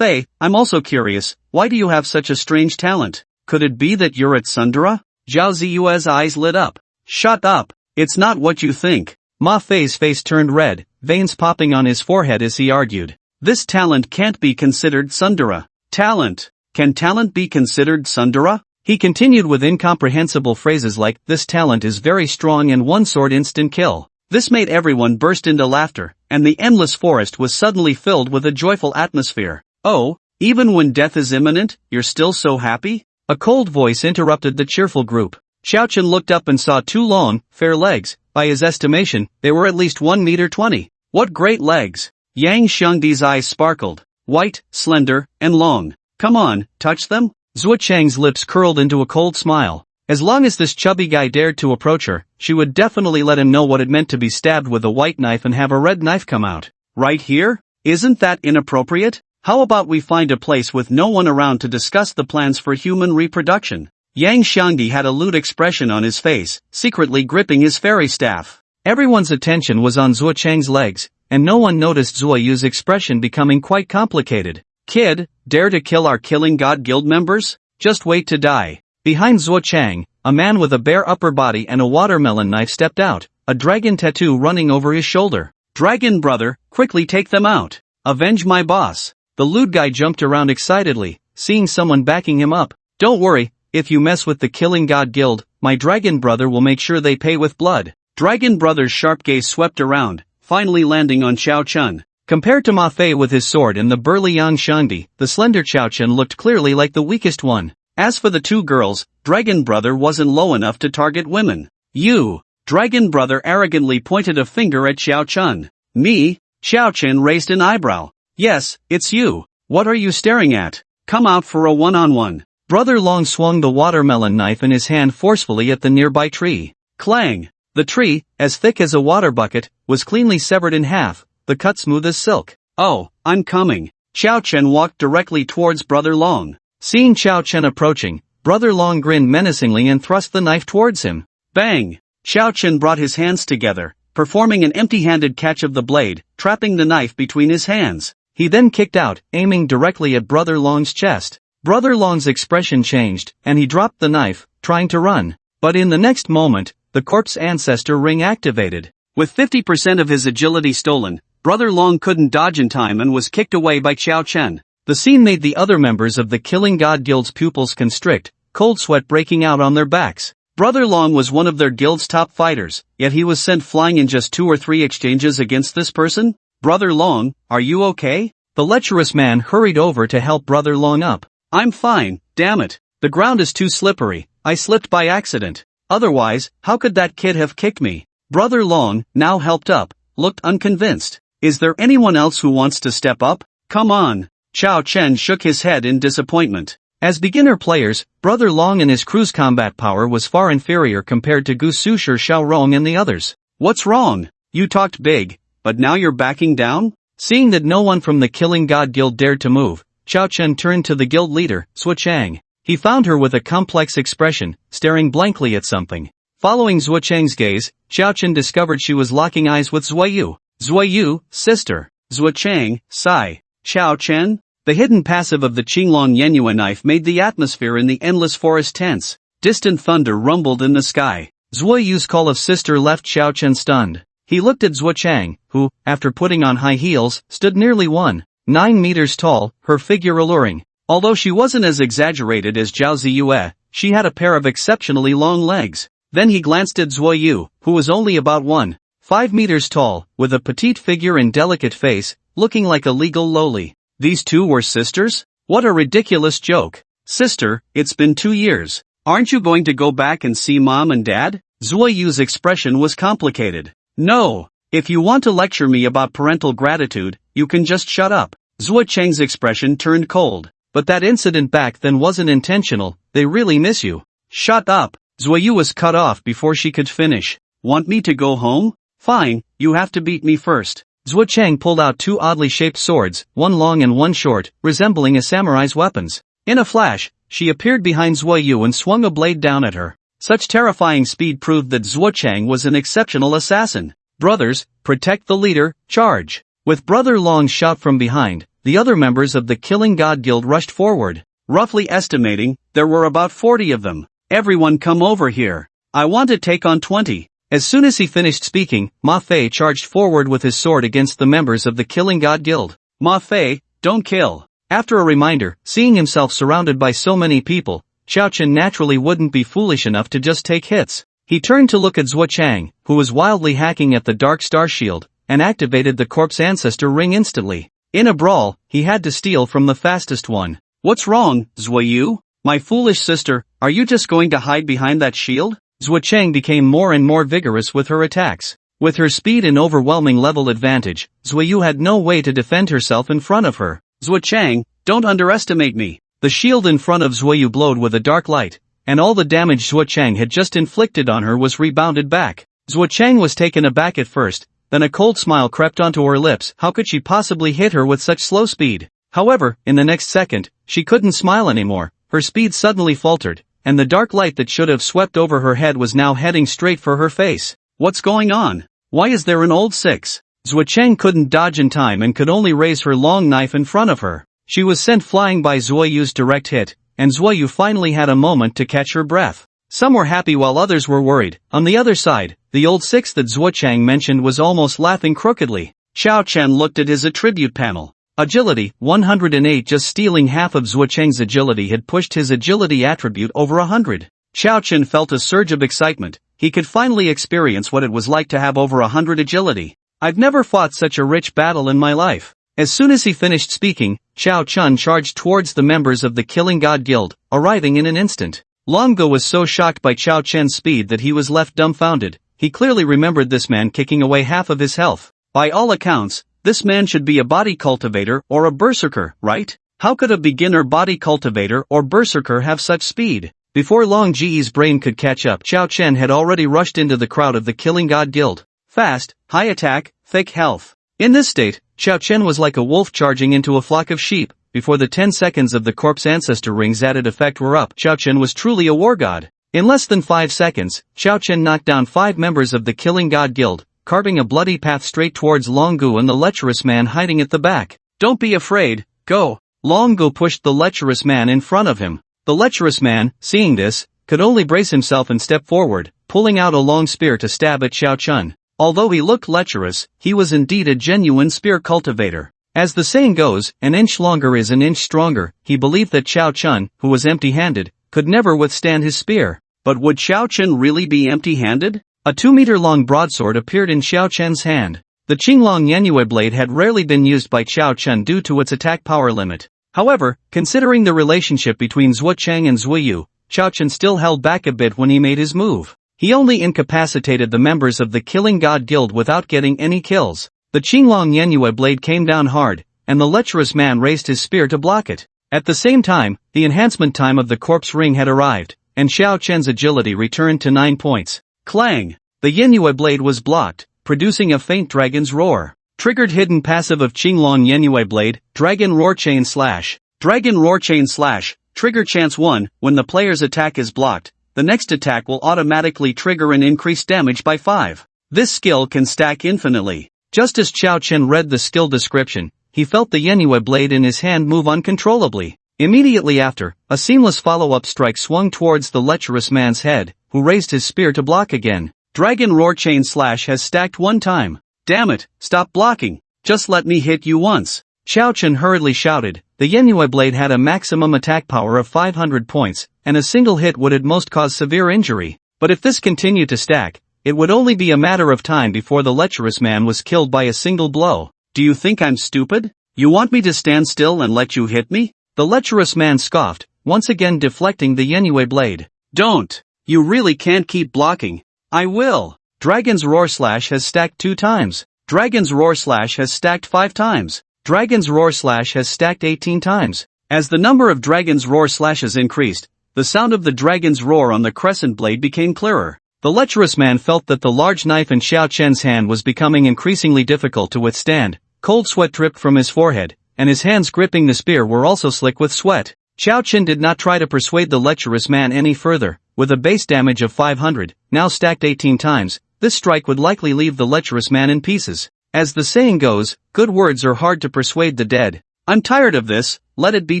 I'm also curious, why do you have such a strange talent? Could it be that you're at Sundara? Zhao Ziyue's eyes lit up. Shut up, it's not what you think. Ma Fei's face turned red, veins popping on his forehead as he argued. This talent can't be considered Sundara. Talent? Can talent be considered Sundara? He continued with incomprehensible phrases like, this talent is very strong and one sword instant kill. This made everyone burst into laughter, and the endless forest was suddenly filled with a joyful atmosphere. Oh, even when death is imminent, you're still so happy? A cold voice interrupted the cheerful group. Xiao Chen looked up and saw 2 long, fair legs. By his estimation, they were at least 1 meter 20. What great legs! Yang Shangdi's eyes sparkled. White, slender, and long. Come on, touch them? Zhuo Chang's lips curled into a cold smile. As long as this chubby guy dared to approach her, she would definitely let him know what it meant to be stabbed with a white knife and have a red knife come out. Right here? Isn't that inappropriate? How about we find a place with no one around to discuss the plans for human reproduction? Yang Shangdi had a lewd expression on his face, secretly gripping his fairy staff. Everyone's attention was on Zhuo Chang's legs, and no one noticed Zhuo Yu's expression becoming quite complicated. Kid, dare to kill our Killing God Guild members? Just wait to die. Behind Zhuo Chang, a man with a bare upper body and a watermelon knife stepped out, a dragon tattoo running over his shoulder. Dragon brother, quickly take them out. Avenge my boss. The lewd guy jumped around excitedly, seeing someone backing him up. Don't worry, if you mess with the Killing God Guild, my dragon brother will make sure they pay with blood. Dragon brother's sharp gaze swept around, finally landing on Xiao Chen. Compared to Ma Fei with his sword and the burly Yang Shangdi, the slender Xiao Chen looked clearly like the weakest one. As for the 2 girls, Dragon Brother wasn't low enough to target women. You! Dragon Brother arrogantly pointed a finger at Xiao Chen. Me? Xiao Chen raised an eyebrow. Yes, it's you. What are you staring at? Come out for a one-on-one. Brother Long swung the watermelon knife in his hand forcefully at the nearby tree. Clang! The tree, as thick as a water bucket, was cleanly severed in half, the cut smooth as silk. Oh, I'm coming. Xiao Chen walked directly towards Brother Long. Seeing Xiao Chen approaching, Brother Long grinned menacingly and thrust the knife towards him. Bang! Xiao Chen brought his hands together, performing an empty-handed catch of the blade, trapping the knife between his hands. He then kicked out, aiming directly at Brother Long's chest. Brother Long's expression changed, and he dropped the knife, trying to run. But in the next moment, the corpse ancestor ring activated. With 50% of his agility stolen, Brother Long couldn't dodge in time and was kicked away by Xiao Chen. The scene made the other members of the Killing God Guild's pupils constrict, cold sweat breaking out on their backs. Brother Long was one of their guild's top fighters, yet he was sent flying in just 2 or 3 exchanges against this person? Brother Long, are you okay? The lecherous man hurried over to help Brother Long up. I'm fine, damn it. The ground is too slippery, I slipped by accident. Otherwise, how could that kid have kicked me? Brother Long, now helped up, looked unconvinced. Is there anyone else who wants to step up? Come on. Xiao Chen shook his head in disappointment. As beginner players, Brother Long and his crew's combat power was far inferior compared to Gu Sushir Xiao Rong and the others. What's wrong? You talked big, but now you're backing down? Seeing that no one from the Killing God Guild dared to move, Xiao Chen turned to the guild leader, Zhuo Chang. He found her with a complex expression, staring blankly at something. Following Zhuo Chang's gaze, Xiao Chen discovered she was locking eyes with Zuoyu. Zuoyu, sister. Zhuo Chang, sigh. Xiao Chen? The hidden passive of the Qinglong Yenyue knife made the atmosphere in the endless forest tense. Distant thunder rumbled in the sky. Zuoyu's call of sister left Xiao Chen stunned. He looked at Zhuo Chang, who, after putting on high heels, stood nearly 1.9 meters tall, her figure alluring. Although she wasn't as exaggerated as Zhao Ziyue, she had a pair of exceptionally long legs. Then he glanced at Zuoyu, who was only about 1.5 meters tall, with a petite figure and delicate face, looking like a legal lowly. These two were sisters? What a ridiculous joke. Sister, it's been 2 years. Aren't you going to go back and see mom and dad? Zuoyu's expression was complicated. No. If you want to lecture me about parental gratitude, you can just shut up. Zhuo Chang's expression turned cold. But that incident back then wasn't intentional, they really miss you. Shut up. Zuoyu was cut off before she could finish. Want me to go home? Fine, you have to beat me first. Zhuo Chang pulled out two oddly shaped swords, one long and one short, resembling a samurai's weapons. In a flash, she appeared behind Zuoyu and swung a blade down at her. Such terrifying speed proved that Zhuo Chang was an exceptional assassin. Brothers, protect the leader, charge. With Brother Long's shout from behind, the other members of the Killing God Guild rushed forward. Roughly estimating, there were about 40 of them. Everyone come over here. I want to take on 20. As soon as he finished speaking, Ma Fei charged forward with his sword against the members of the Killing God Guild. Ma Fei, don't kill. After a reminder, seeing himself surrounded by so many people, Xiao Chen naturally wouldn't be foolish enough to just take hits. He turned to look at Zhuo Chang, who was wildly hacking at the Dark Star Shield, and activated the Corpse Ancestor Ring instantly. In a brawl, he had to steal from the fastest one. What's wrong, Zuoyu? My foolish sister, are you just going to hide behind that shield? Zhuo Chang became more and more vigorous with her attacks. With her speed and overwhelming level advantage, Zuoyu had no way to defend herself in front of her. Zhuo Chang, don't underestimate me. The shield in front of Zuoyu glowed with a dark light, and all the damage Zhuo Chang had just inflicted on her was rebounded back. Zhuo Chang was taken aback at first, then a cold smile crept onto her lips. How could she possibly hit her with such slow speed? However, in the next second, she couldn't smile anymore. Her speed suddenly faltered, and the dark light that should have swept over her head was now heading straight for her face. What's going on? Why is there an old six? Zhuo Chang couldn't dodge in time and could only raise her long knife in front of her. She was sent flying by Zuoyu's direct hit, and Zuoyu finally had a moment to catch her breath. Some were happy while others were worried. On the other side, the old six that Zhuo Chang mentioned was almost laughing crookedly. Xiao Chen looked at his attribute panel. Agility, 108. Just stealing half of Zhuo Chang's agility had pushed his agility attribute over 100. Xiao Chen felt a surge of excitement. He could finally experience what it was like to have over 100 agility. I've never fought such a rich battle in my life. As soon as he finished speaking, Xiao Chun charged towards the members of the Killing God Guild, arriving in an instant. Longo was so shocked by Xiao Chen's speed that he was left dumbfounded. He clearly remembered this man kicking away half of his health. By all accounts, this man should be a body cultivator or a berserker, right? How could a beginner body cultivator or berserker have such speed? Before Long Ji's brain could catch up, Xiao Chen had already rushed into the crowd of the Killing God Guild. Fast, high attack, thick health. In this state, Xiao Chen was like a wolf charging into a flock of sheep. Before the 10 seconds of the Corpse Ancestor Ring's added effect were up, Xiao Chen was truly a war god. In less than 5 seconds, Xiao Chen knocked down 5 members of the Killing God Guild, carving a bloody path straight towards Long Gu and the lecherous man hiding at the back. Don't be afraid, go. Long Gu pushed the lecherous man in front of him. The lecherous man, seeing this, could only brace himself and step forward, pulling out a long spear to stab at Xiao Chen. Although he looked lecherous, he was indeed a genuine spear cultivator. As the saying goes, an inch longer is an inch stronger. He believed that Xiao Chen, who was empty-handed, could never withstand his spear. But would Xiao Chen really be empty-handed? A 2-meter-long broadsword appeared in Xiao Chen's hand. The Qinglong Yenyue blade had rarely been used by Xiao Chen due to its attack power limit. However, considering the relationship between Zhuo Chang and Zuoyu, Xiao Chen still held back a bit when he made his move. He only incapacitated the members of the Killing God Guild without getting any kills. The Qinglong Yenyue blade came down hard, and the lecherous man raised his spear to block it. At the same time, the enhancement time of the corpse ring had arrived, and Xiao Chen's agility returned to 9 points. Clang! The Yenyue blade was blocked, producing a faint dragon's roar. Triggered hidden passive of Qinglong Yenue Blade, Dragon Roar Chain Slash. Dragon Roar Chain Slash. Trigger chance 1, when the player's attack is blocked, the next attack will automatically trigger and increase damage by 5. This skill can stack infinitely. Just as Qiao Chen read the skill description, he felt the Yenue blade in his hand move uncontrollably. Immediately after, a seamless follow-up strike swung towards the lecherous man's head, who raised his spear to block again. Dragon Roar Chain Slash has stacked 1 time. Damn it, stop blocking. Just let me hit you once. Qiao Chen hurriedly shouted. The Yenue blade had a maximum attack power of 500 points, and a single hit would at most cause severe injury. But if this continued to stack, it would only be a matter of time before the lecherous man was killed by a single blow. Do you think I'm stupid? You want me to stand still and let you hit me? The lecherous man scoffed, once again deflecting the Yenue blade. Don't. You really can't keep blocking. I will. Dragon's Roar Slash has stacked 2 times. Dragon's Roar Slash has stacked 5 times. Dragon's Roar Slash has stacked 18 times. As the number of Dragon's Roar Slashes increased, the sound of the dragon's roar on the crescent blade became clearer. The lecherous man felt that the large knife in Qiao Chen's hand was becoming increasingly difficult to withstand. Cold sweat dripped from his forehead, and his hands gripping the spear were also slick with sweat. Qiao Chen did not try to persuade the lecherous man any further. With a base damage of 500, now stacked 18 times, this strike would likely leave the lecherous man in pieces. As the saying goes, good words are hard to persuade the dead. I'm tired of this, let it be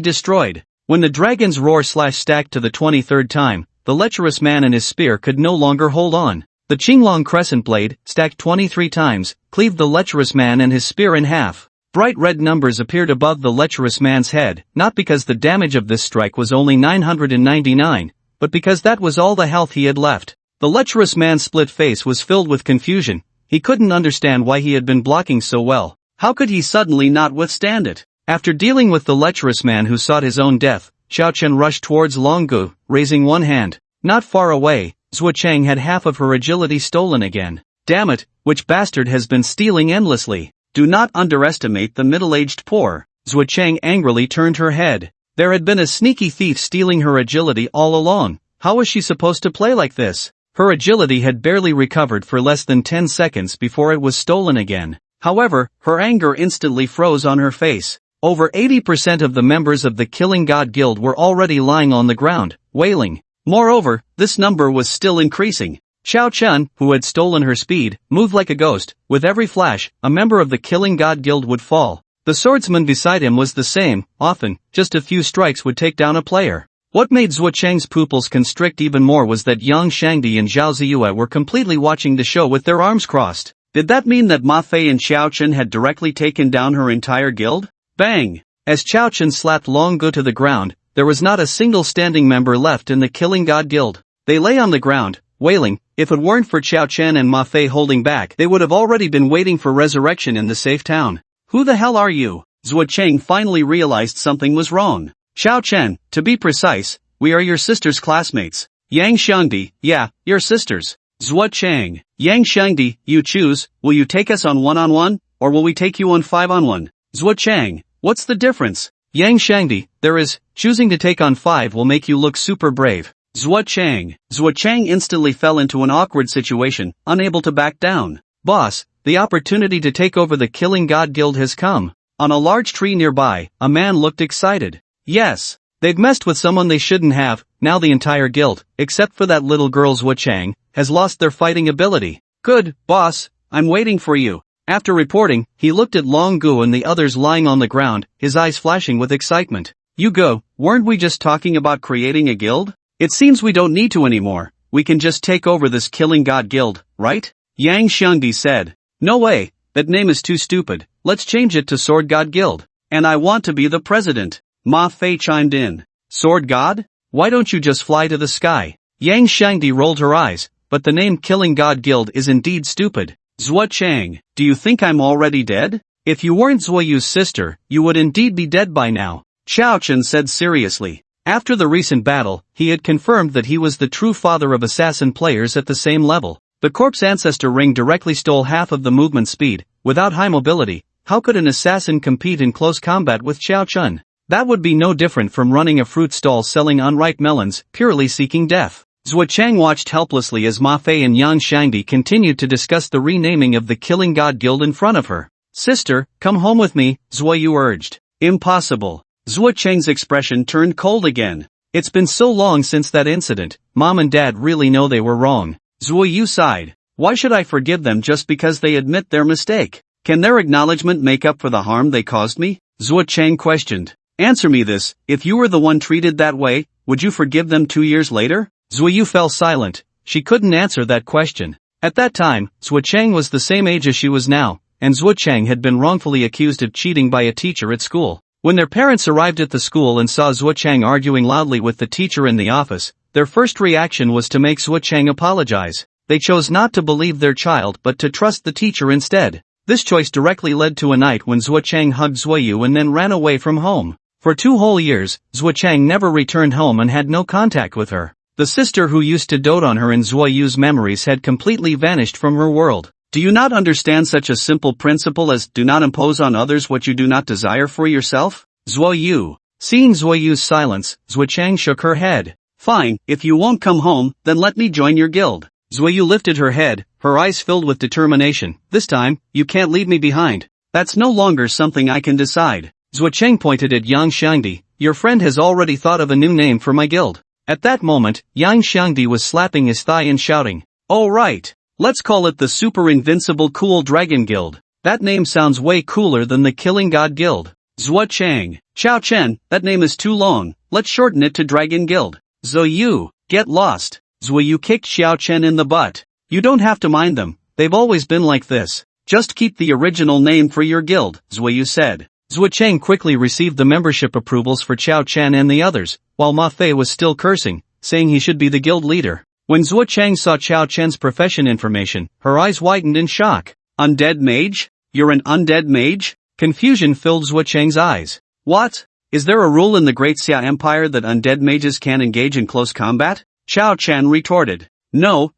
destroyed. When the dragon's roar slash stacked to the 23rd time, the lecherous man and his spear could no longer hold on. The Qinglong crescent blade, stacked 23 times, cleaved the lecherous man and his spear in half. Bright red numbers appeared above the lecherous man's head, not because the damage of this strike was only 999, but because that was all the health he had left. The lecherous man's split face was filled with confusion. He couldn't understand why he had been blocking so well. How could he suddenly not withstand it? After dealing with the lecherous man who sought his own death, Qiao Chen rushed towards Longgu, raising one hand. Not far away, Zhuo Cheng had half of her agility stolen again. Damn it, which bastard has been stealing endlessly? Do not underestimate the middle-aged poor. Zhuo Cheng angrily turned her head. There had been a sneaky thief stealing her agility all along. How was she supposed to play like this? Her agility had barely recovered for less than 10 seconds before it was stolen again. However, her anger instantly froze on her face. Over 80% of the members of the Killing God Guild were already lying on the ground, wailing. Moreover, this number was still increasing. Qiao Chen, who had stolen her speed, moved like a ghost. With every flash, a member of the Killing God Guild would fall. The swordsman beside him was the same. Often, just a few strikes would take down a player. What made Zhuo Cheng's pupils constrict even more was that Yang Shangdi and Zhao Ziyue were completely watching the show with their arms crossed. Did that mean that Ma Fei and Qiao Chen had directly taken down her entire guild? Bang! As Qiao Chen slapped Long Gu to the ground, there was not a single standing member left in the Killing God Guild. They lay on the ground, wailing. If it weren't for Qiao Chen and Ma Fei holding back, they would have already been waiting for resurrection in the safe town. Who the hell are you? Zhuo Cheng finally realized something was wrong. Qiao Chen, to be precise, we are your sister's classmates. Yang Shangdi, yeah, your sisters. Zhuo Cheng, Yang Shangdi, you choose, will you take us on one-on-one, or will we take you on 5-on-1? Zhuo Cheng, what's the difference? Yang Shangdi, there is, choosing to take on 5 will make you look super brave. Zhuo Cheng instantly fell into an awkward situation, unable to back down. Boss, the opportunity to take over the Killing God Guild has come. On a large tree nearby, a man looked excited. Yes, they've messed with someone they shouldn't have. Now the entire guild, except for that little girl Zhuo Cheng, has lost their fighting ability. Good, boss, I'm waiting for you. After reporting, he looked at Long Gu and the others lying on the ground, his eyes flashing with excitement. You go, weren't we just talking about creating a guild? It seems we don't need to anymore. We can just take over this Killing God Guild, right? Yang Shangdi said. No way, that name is too stupid. Let's change it to Sword God Guild. And I want to be the president. Ma Fei chimed in. Sword God? Why don't you just fly to the sky? Yang Shangdi rolled her eyes, but the name Killing God Guild is indeed stupid. Zhuo Cheng, do you think I'm already dead? If you weren't Zhuo Yu's sister, you would indeed be dead by now. Qiao Chen said seriously. After the recent battle, he had confirmed that he was the true father of assassin players at the same level. The corpse ancestor ring directly stole half of the movement speed. Without high mobility, how could an assassin compete in close combat with Qiao Chen? That would be no different from running a fruit stall selling unripe melons, purely seeking death. Zhuo Cheng watched helplessly as Ma Fei and Yang Shangdi continued to discuss the renaming of the Killing God Guild in front of her. Sister, come home with me, Zhuoyu urged. Impossible. Zhuo Cheng's expression turned cold again. It's been so long since that incident, Mom and Dad really know they were wrong. Zhuoyu sighed. Why should I forgive them just because they admit their mistake? Can their acknowledgement make up for the harm they caused me? Zhuo Cheng questioned. Answer me this, if you were the one treated that way, would you forgive them 2 years later? Zhuoyu fell silent. She couldn't answer that question. At that time, Zhuo Cheng was the same age as she was now, and Zhuo Cheng had been wrongfully accused of cheating by a teacher at school. When their parents arrived at the school and saw Zhuo Cheng arguing loudly with the teacher in the office, their first reaction was to make Zhuo Cheng apologize. They chose not to believe their child but to trust the teacher instead. This choice directly led to a night when Zhuo Cheng hugged Zhuoyu and then ran away from home. For 2 whole years, Zhuo Cheng never returned home and had no contact with her. The sister who used to dote on her in Zhuoyu's memories had completely vanished from her world. Do you not understand such a simple principle as do not impose on others what you do not desire for yourself? Zhuoyu. Seeing Zhuoyu's silence, Zhuo Cheng shook her head. Fine, if you won't come home, then let me join your guild. Zhuoyu lifted her head, her eyes filled with determination. This time, you can't leave me behind. That's no longer something I can decide. Zhuo Cheng pointed at Yang Xiangdi. Your friend has already thought of a new name for my guild. At that moment, Yang Xiangdi was slapping his thigh and shouting. Oh right. Let's call it the Super Invincible Cool Dragon Guild. That name sounds way cooler than the Killing God Guild. Zhuo Cheng. Chao Chen, that name is too long. Let's shorten it to Dragon Guild. Zhuoyu, get lost. Zhuoyu kicked Xiao Chen in the butt. You don't have to mind them. They've always been like this. Just keep the original name for your guild, Zhuoyu said. Zhuo Cheng quickly received the membership approvals for Chao Chen and the others, while Ma Fei was still cursing, saying he should be the guild leader. When Zhuo Cheng saw Chao Chen's profession information, her eyes widened in shock. Undead mage? You're an undead mage? Confusion filled Zhuo Cheng's eyes. What? Is there a rule in the Great Xia Empire that undead mages can't engage in close combat? Chao Chen retorted. No.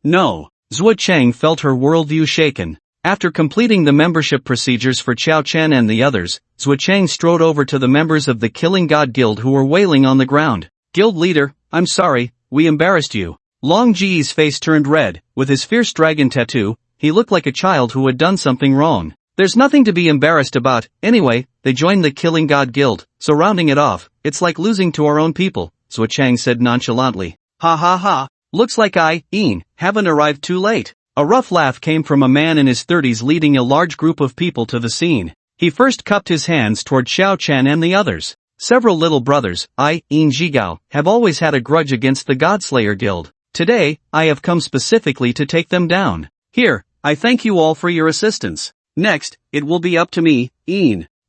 Zhuo Cheng felt her worldview shaken. After completing the membership procedures for Chao Chen and the others, Zhuo Cheng strode over to the members of the Killing God Guild who were wailing on the ground. Guild leader, I'm sorry, we embarrassed you. Long Ji's face turned red. With his fierce dragon tattoo, he looked like a child who had done something wrong. There's nothing to be embarrassed about. Anyway, they joined the Killing God Guild, so rounding it off, it's like losing to our own people, Zhuo Cheng said nonchalantly. Ha ha ha. Looks like haven't arrived too late. A rough laugh came from a man in his 30s leading a large group of people to the scene. He first cupped his hands toward Xiao Chen and the others. Several little brothers, Zhigao, have always had a grudge against the Godslayer Guild. Today, I have come specifically to take them down. Here, I thank you all for your assistance. Next, it will be up to me,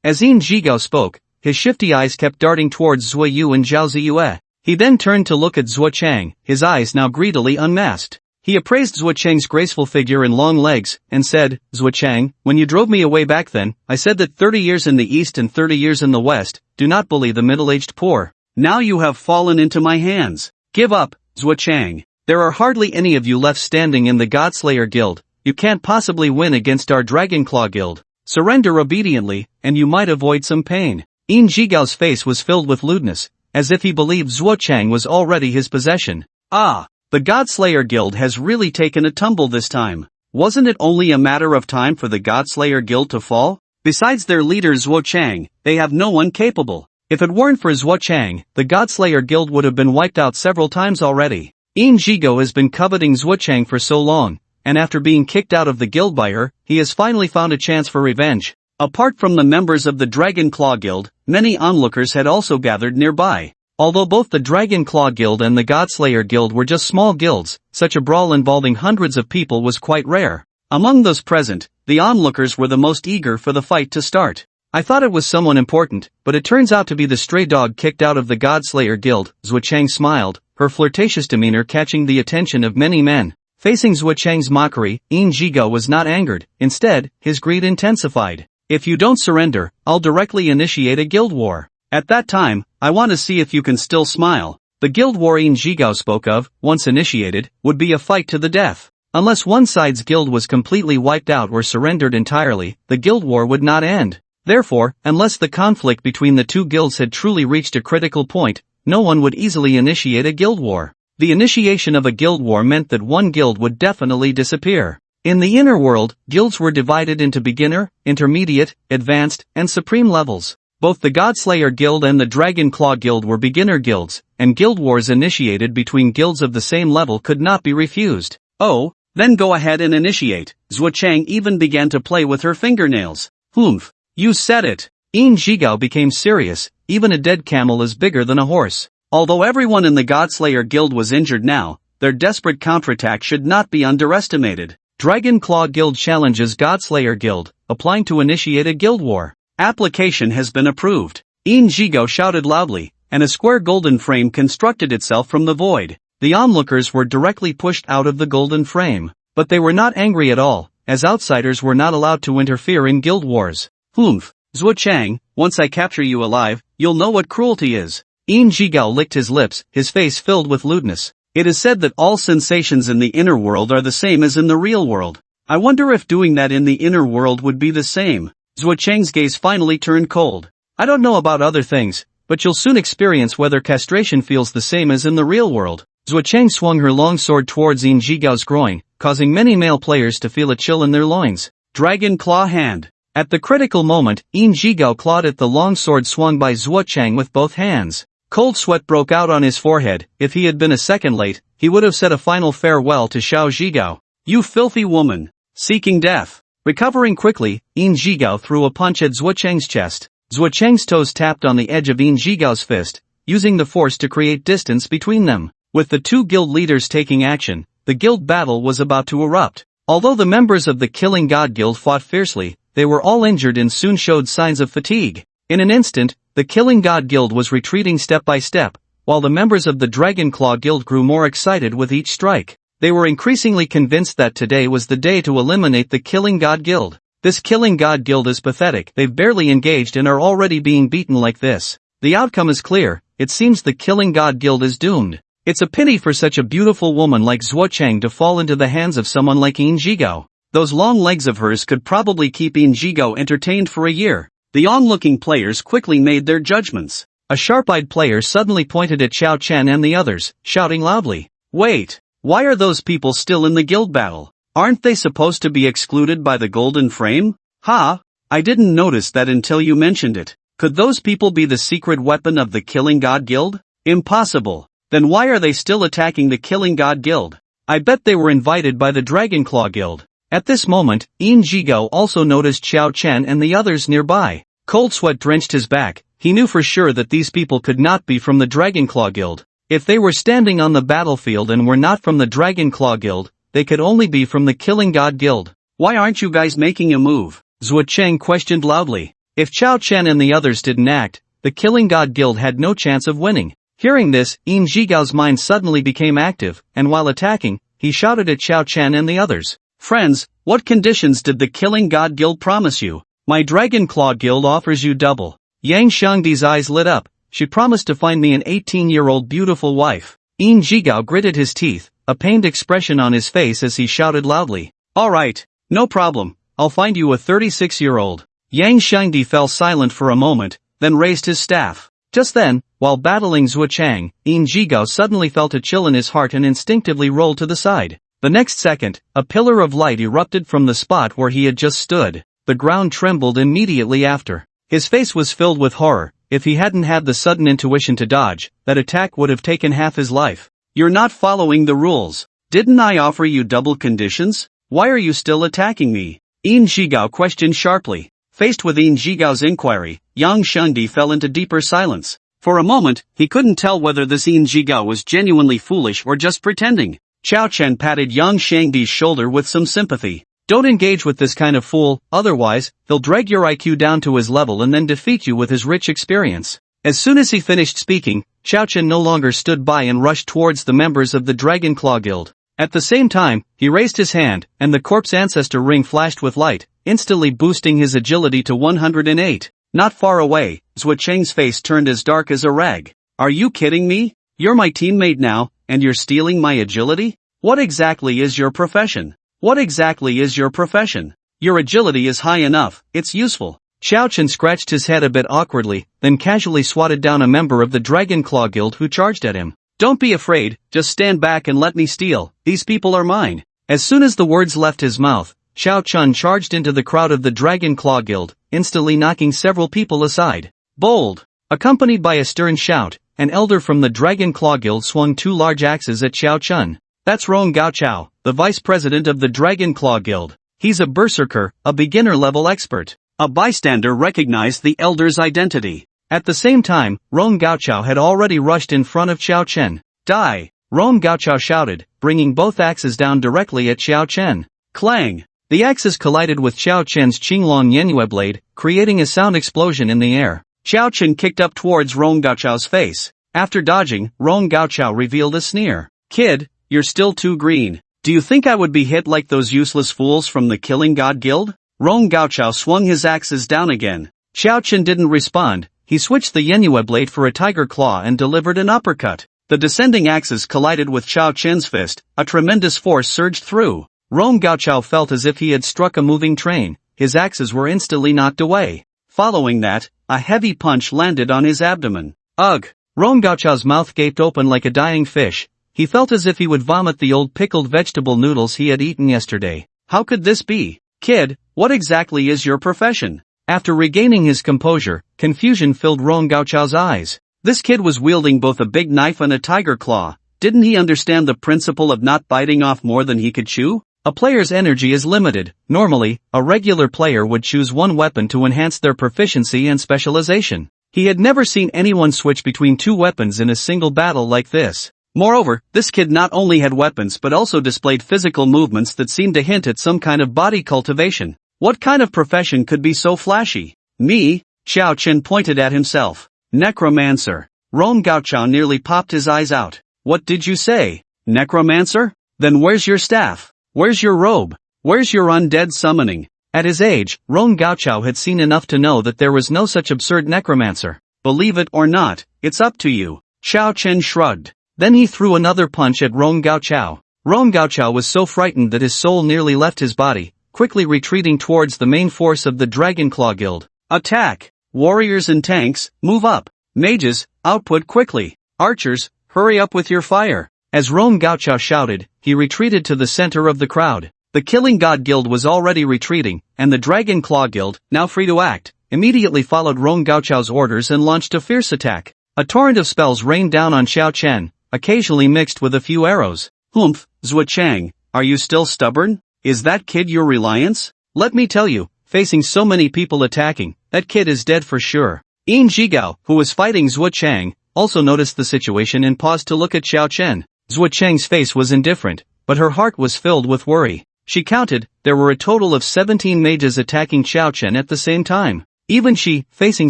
As Zhigao spoke, his shifty eyes kept darting towards Zhuoyu and Zhao Ziyue. He then turned to look at Zhuo Cheng, his eyes now greedily unmasked. He appraised Zhuo Cheng's graceful figure and long legs, and said, Zhuo Cheng, when you drove me away back then, I said that 30 years in the east and 30 years in the west, do not bully the middle-aged poor. Now you have fallen into my hands. Give up, Zhuo Cheng. There are hardly any of you left standing in the Godslayer Guild. You can't possibly win against our Dragonclaw Guild. Surrender obediently, and you might avoid some pain. Zhigao's face was filled with lewdness, as if he believed Zhuo Cheng was already his possession. The Godslayer Guild has really taken a tumble this time. Wasn't it only a matter of time for the Godslayer Guild to fall? Besides their leader Zhuo Cheng, they have no one capable. If it weren't for Zhuo Cheng, the Godslayer Guild would have been wiped out several times already. Zhigo has been coveting Zhuo Cheng for so long, and after being kicked out of the guild by her, he has finally found a chance for revenge. Apart from the members of the Dragonclaw Guild, many onlookers had also gathered nearby. Although both the Dragonclaw Guild and the Godslayer Guild were just small guilds, such a brawl involving hundreds of people was quite rare. Among those present, the onlookers were the most eager for the fight to start. I thought it was someone important, but it turns out to be the stray dog kicked out of the Godslayer Guild. Zhuo Cheng smiled, her flirtatious demeanor catching the attention of many men. Facing Zhuo Cheng's mockery, Zhigo was not angered. Instead, his greed intensified. If you don't surrender, I'll directly initiate a guild war. At that time, I want to see if you can still smile. The guild war Zhigao spoke of, once initiated, would be a fight to the death. Unless one side's guild was completely wiped out or surrendered entirely, the guild war would not end. Therefore, unless the conflict between the two guilds had truly reached a critical point, no one would easily initiate a guild war. The initiation of a guild war meant that one guild would definitely disappear. In the inner world, guilds were divided into beginner, intermediate, advanced, and supreme levels. Both the Godslayer Guild and the Dragon Claw Guild were beginner guilds, and guild wars initiated between guilds of the same level could not be refused. Oh, then go ahead and initiate. Zhuo Chang even began to play with her fingernails. Humph. You said it. Yin Zhigao became serious. Even a dead camel is bigger than a horse. Although everyone in the Godslayer Guild was injured now, their desperate counterattack should not be underestimated. Dragon Claw Guild challenges Godslayer Guild, applying to initiate a guild war. Application has been approved. Yin Zhigao shouted loudly, and a square golden frame constructed itself from the void. The onlookers were directly pushed out of the golden frame. But they were not angry at all, as outsiders were not allowed to interfere in guild wars. Humph. Zhuo Chang, once I capture you alive, you'll know what cruelty is. Yin Zhigao licked his lips, his face filled with lewdness. It is said that all sensations in the inner world are the same as in the real world. I wonder if doing that in the inner world would be the same. Zhuo Chang's gaze finally turned cold. I don't know about other things, but you'll soon experience whether castration feels the same as in the real world. Zhuo Chang swung her long sword towards Yin Zhigao's groin, causing many male players to feel a chill in their loins. Dragon Claw Hand. At the critical moment, Yin Zhigao clawed at the long sword swung by Zhuo Chang with both hands. Cold sweat broke out on his forehead. If he had been a second late, he would have said a final farewell to Xiao Zhigao. You filthy woman. Seeking death. Recovering quickly, Yin Zhigao threw a punch at Zhuo Chang's chest. Zhuo Chang's toes tapped on the edge of Yin Zhigao's fist, using the force to create distance between them. With the two guild leaders taking action, the guild battle was about to erupt. Although the members of the Killing God Guild fought fiercely, they were all injured and soon showed signs of fatigue. In an instant, the Killing God Guild was retreating step by step, while the members of the Dragon Claw Guild grew more excited with each strike. They were increasingly convinced that today was the day to eliminate the Killing God Guild. This Killing God Guild is pathetic. They've barely engaged and are already being beaten like this. The outcome is clear. It seems the Killing God Guild is doomed. It's a pity for such a beautiful woman like Zhuo Chang to fall into the hands of someone like Yin Zhigao. Those long legs of hers could probably keep Yin Zhigao entertained for a year. The onlooking players quickly made their judgments. A sharp-eyed player suddenly pointed at Xiao Chen and the others, shouting loudly. Wait, why are those people still in the guild battle? Aren't they supposed to be excluded by the golden frame? Ha! I didn't notice that until you mentioned it. Could those people be the secret weapon of the Killing God Guild? Impossible. Then why are they still attacking the Killing God Guild? I bet they were invited by the Dragon Claw Guild. At this moment, Yin Zhigao also noticed Xiao Chen and the others nearby. Cold sweat drenched his back. He knew for sure that these people could not be from the Dragon Claw Guild. If they were standing on the battlefield and were not from the Dragon Claw Guild, they could only be from the Killing God Guild. Why aren't you guys making a move? Zhuo Chang questioned loudly. If Xiao Chen and the others didn't act, the Killing God Guild had no chance of winning. Hearing this, Yin Zhigao's mind suddenly became active, and while attacking, he shouted at Xiao Chen and the others. Friends, what conditions did the Killing God Guild promise you? My Dragon Claw Guild offers you double. Yang Shangdi's eyes lit up. She promised to find me an 18-year-old beautiful wife. Yin Zhigao gritted his teeth, a pained expression on his face as he shouted loudly. Alright, no problem, I'll find you a 36-year-old. Yang Shangdi fell silent for a moment, then raised his staff. Just then, while battling Zhuo Chang, Yin Zhigao suddenly felt a chill in his heart and instinctively rolled to the side. The next second, a pillar of light erupted from the spot where he had just stood. The ground trembled immediately after. His face was filled with horror. If he hadn't had the sudden intuition to dodge, that attack would have taken half his life. You're not following the rules. Didn't I offer you double conditions? Why are you still attacking me? Yin Zhigao questioned sharply. Faced with Yin Zhigao's inquiry, Yang Shangdi fell into deeper silence. For a moment, he couldn't tell whether this Yin Zhigao was genuinely foolish or just pretending. Xiao Chen patted Yang Shangdi's shoulder with some sympathy. Don't engage with this kind of fool, otherwise, he'll drag your IQ down to his level and then defeat you with his rich experience. As soon as he finished speaking, Xiao Chen no longer stood by and rushed towards the members of the Dragon Claw Guild. At the same time, he raised his hand, and the corpse ancestor ring flashed with light, instantly boosting his agility to 108. Not far away, Zhuo Chang's face turned as dark as a rag. Are you kidding me? You're my teammate now, and you're stealing my agility? What exactly is your profession? What exactly is your profession? Your agility is high enough, it's useful. Xiao Chen scratched his head a bit awkwardly, then casually swatted down a member of the Dragon Claw Guild who charged at him. Don't be afraid, just stand back and let me steal, these people are mine. As soon as the words left his mouth, Xiao Chun charged into the crowd of the Dragon Claw Guild, instantly knocking several people aside. Bold! Accompanied by a stern shout, an elder from the Dragon Claw Guild swung 2 large axes at Xiao Chun. That's Rong Gaochao, the vice president of the Dragon Claw Guild. He's a berserker, a beginner-level expert. A bystander recognized the elder's identity. At the same time, Rong Gaochao had already rushed in front of Xiao Chen. Die! Rong Gaochao shouted, bringing both axes down directly at Xiao Chen. Clang! The axes collided with Xiao Chen's Qinglong Yenue blade, creating a sound explosion in the air. Xiao Chen kicked up towards Rong Gaochao's face. After dodging, Rong Gaochao revealed a sneer. Kid, you're still too green. Do you think I would be hit like those useless fools from the Killing God Guild? Rong Gaochao swung his axes down again. Xiao Chen didn't respond. He switched the Yenue blade for a tiger claw and delivered an uppercut. The descending axes collided with Xiao Chen's fist. A tremendous force surged through. Rong Gaochao felt as if he had struck a moving train. His axes were instantly knocked away. Following that, a heavy punch landed on his abdomen. Ugh! Rong Gaochao's mouth gaped open like a dying fish. He felt as if he would vomit the old pickled vegetable noodles he had eaten yesterday. How could this be? Kid, what exactly is your profession? After regaining his composure, confusion filled Rong Gaochao's eyes. This kid was wielding both a big knife and a tiger claw. Didn't he understand the principle of not biting off more than he could chew? A player's energy is limited. Normally, a regular player would choose one weapon to enhance their proficiency and specialization. He had never seen anyone switch between 2 weapons in a single battle like this. Moreover, this kid not only had weapons but also displayed physical movements that seemed to hint at some kind of body cultivation. What kind of profession could be so flashy? Me? Xiao Chen pointed at himself. Necromancer. Rong Gaochao nearly popped his eyes out. What did you say? Necromancer? Then where's your staff? Where's your robe? Where's your undead summoning? At his age, Rong Gaochao had seen enough to know that there was no such absurd necromancer. Believe it or not, it's up to you. Xiao Chen shrugged. Then he threw another punch at Rong Gaochao. Rong Gaochao was so frightened that his soul nearly left his body, quickly retreating towards the main force of the Dragon Claw Guild. Attack! Warriors and tanks, move up. Mages, output quickly. Archers, hurry up with your fire. As Rong Gaochao shouted, he retreated to the center of the crowd. The Killing God Guild was already retreating, and the Dragon Claw Guild, now free to act, immediately followed Rong Gaochao's orders and launched a fierce attack. A torrent of spells rained down on Xiao Chen, occasionally mixed with a few arrows. Humph, Zhuo Chang, are you still stubborn? Is that kid your reliance? Let me tell you, facing so many people attacking, that kid is dead for sure. Yin Zhigao, who was fighting Zhuo Chang, also noticed the situation and paused to look at Xiao Chen. Zhuo Chang's face was indifferent, but her heart was filled with worry. She counted, there were a total of 17 mages attacking Xiao Chen at the same time. Even she, facing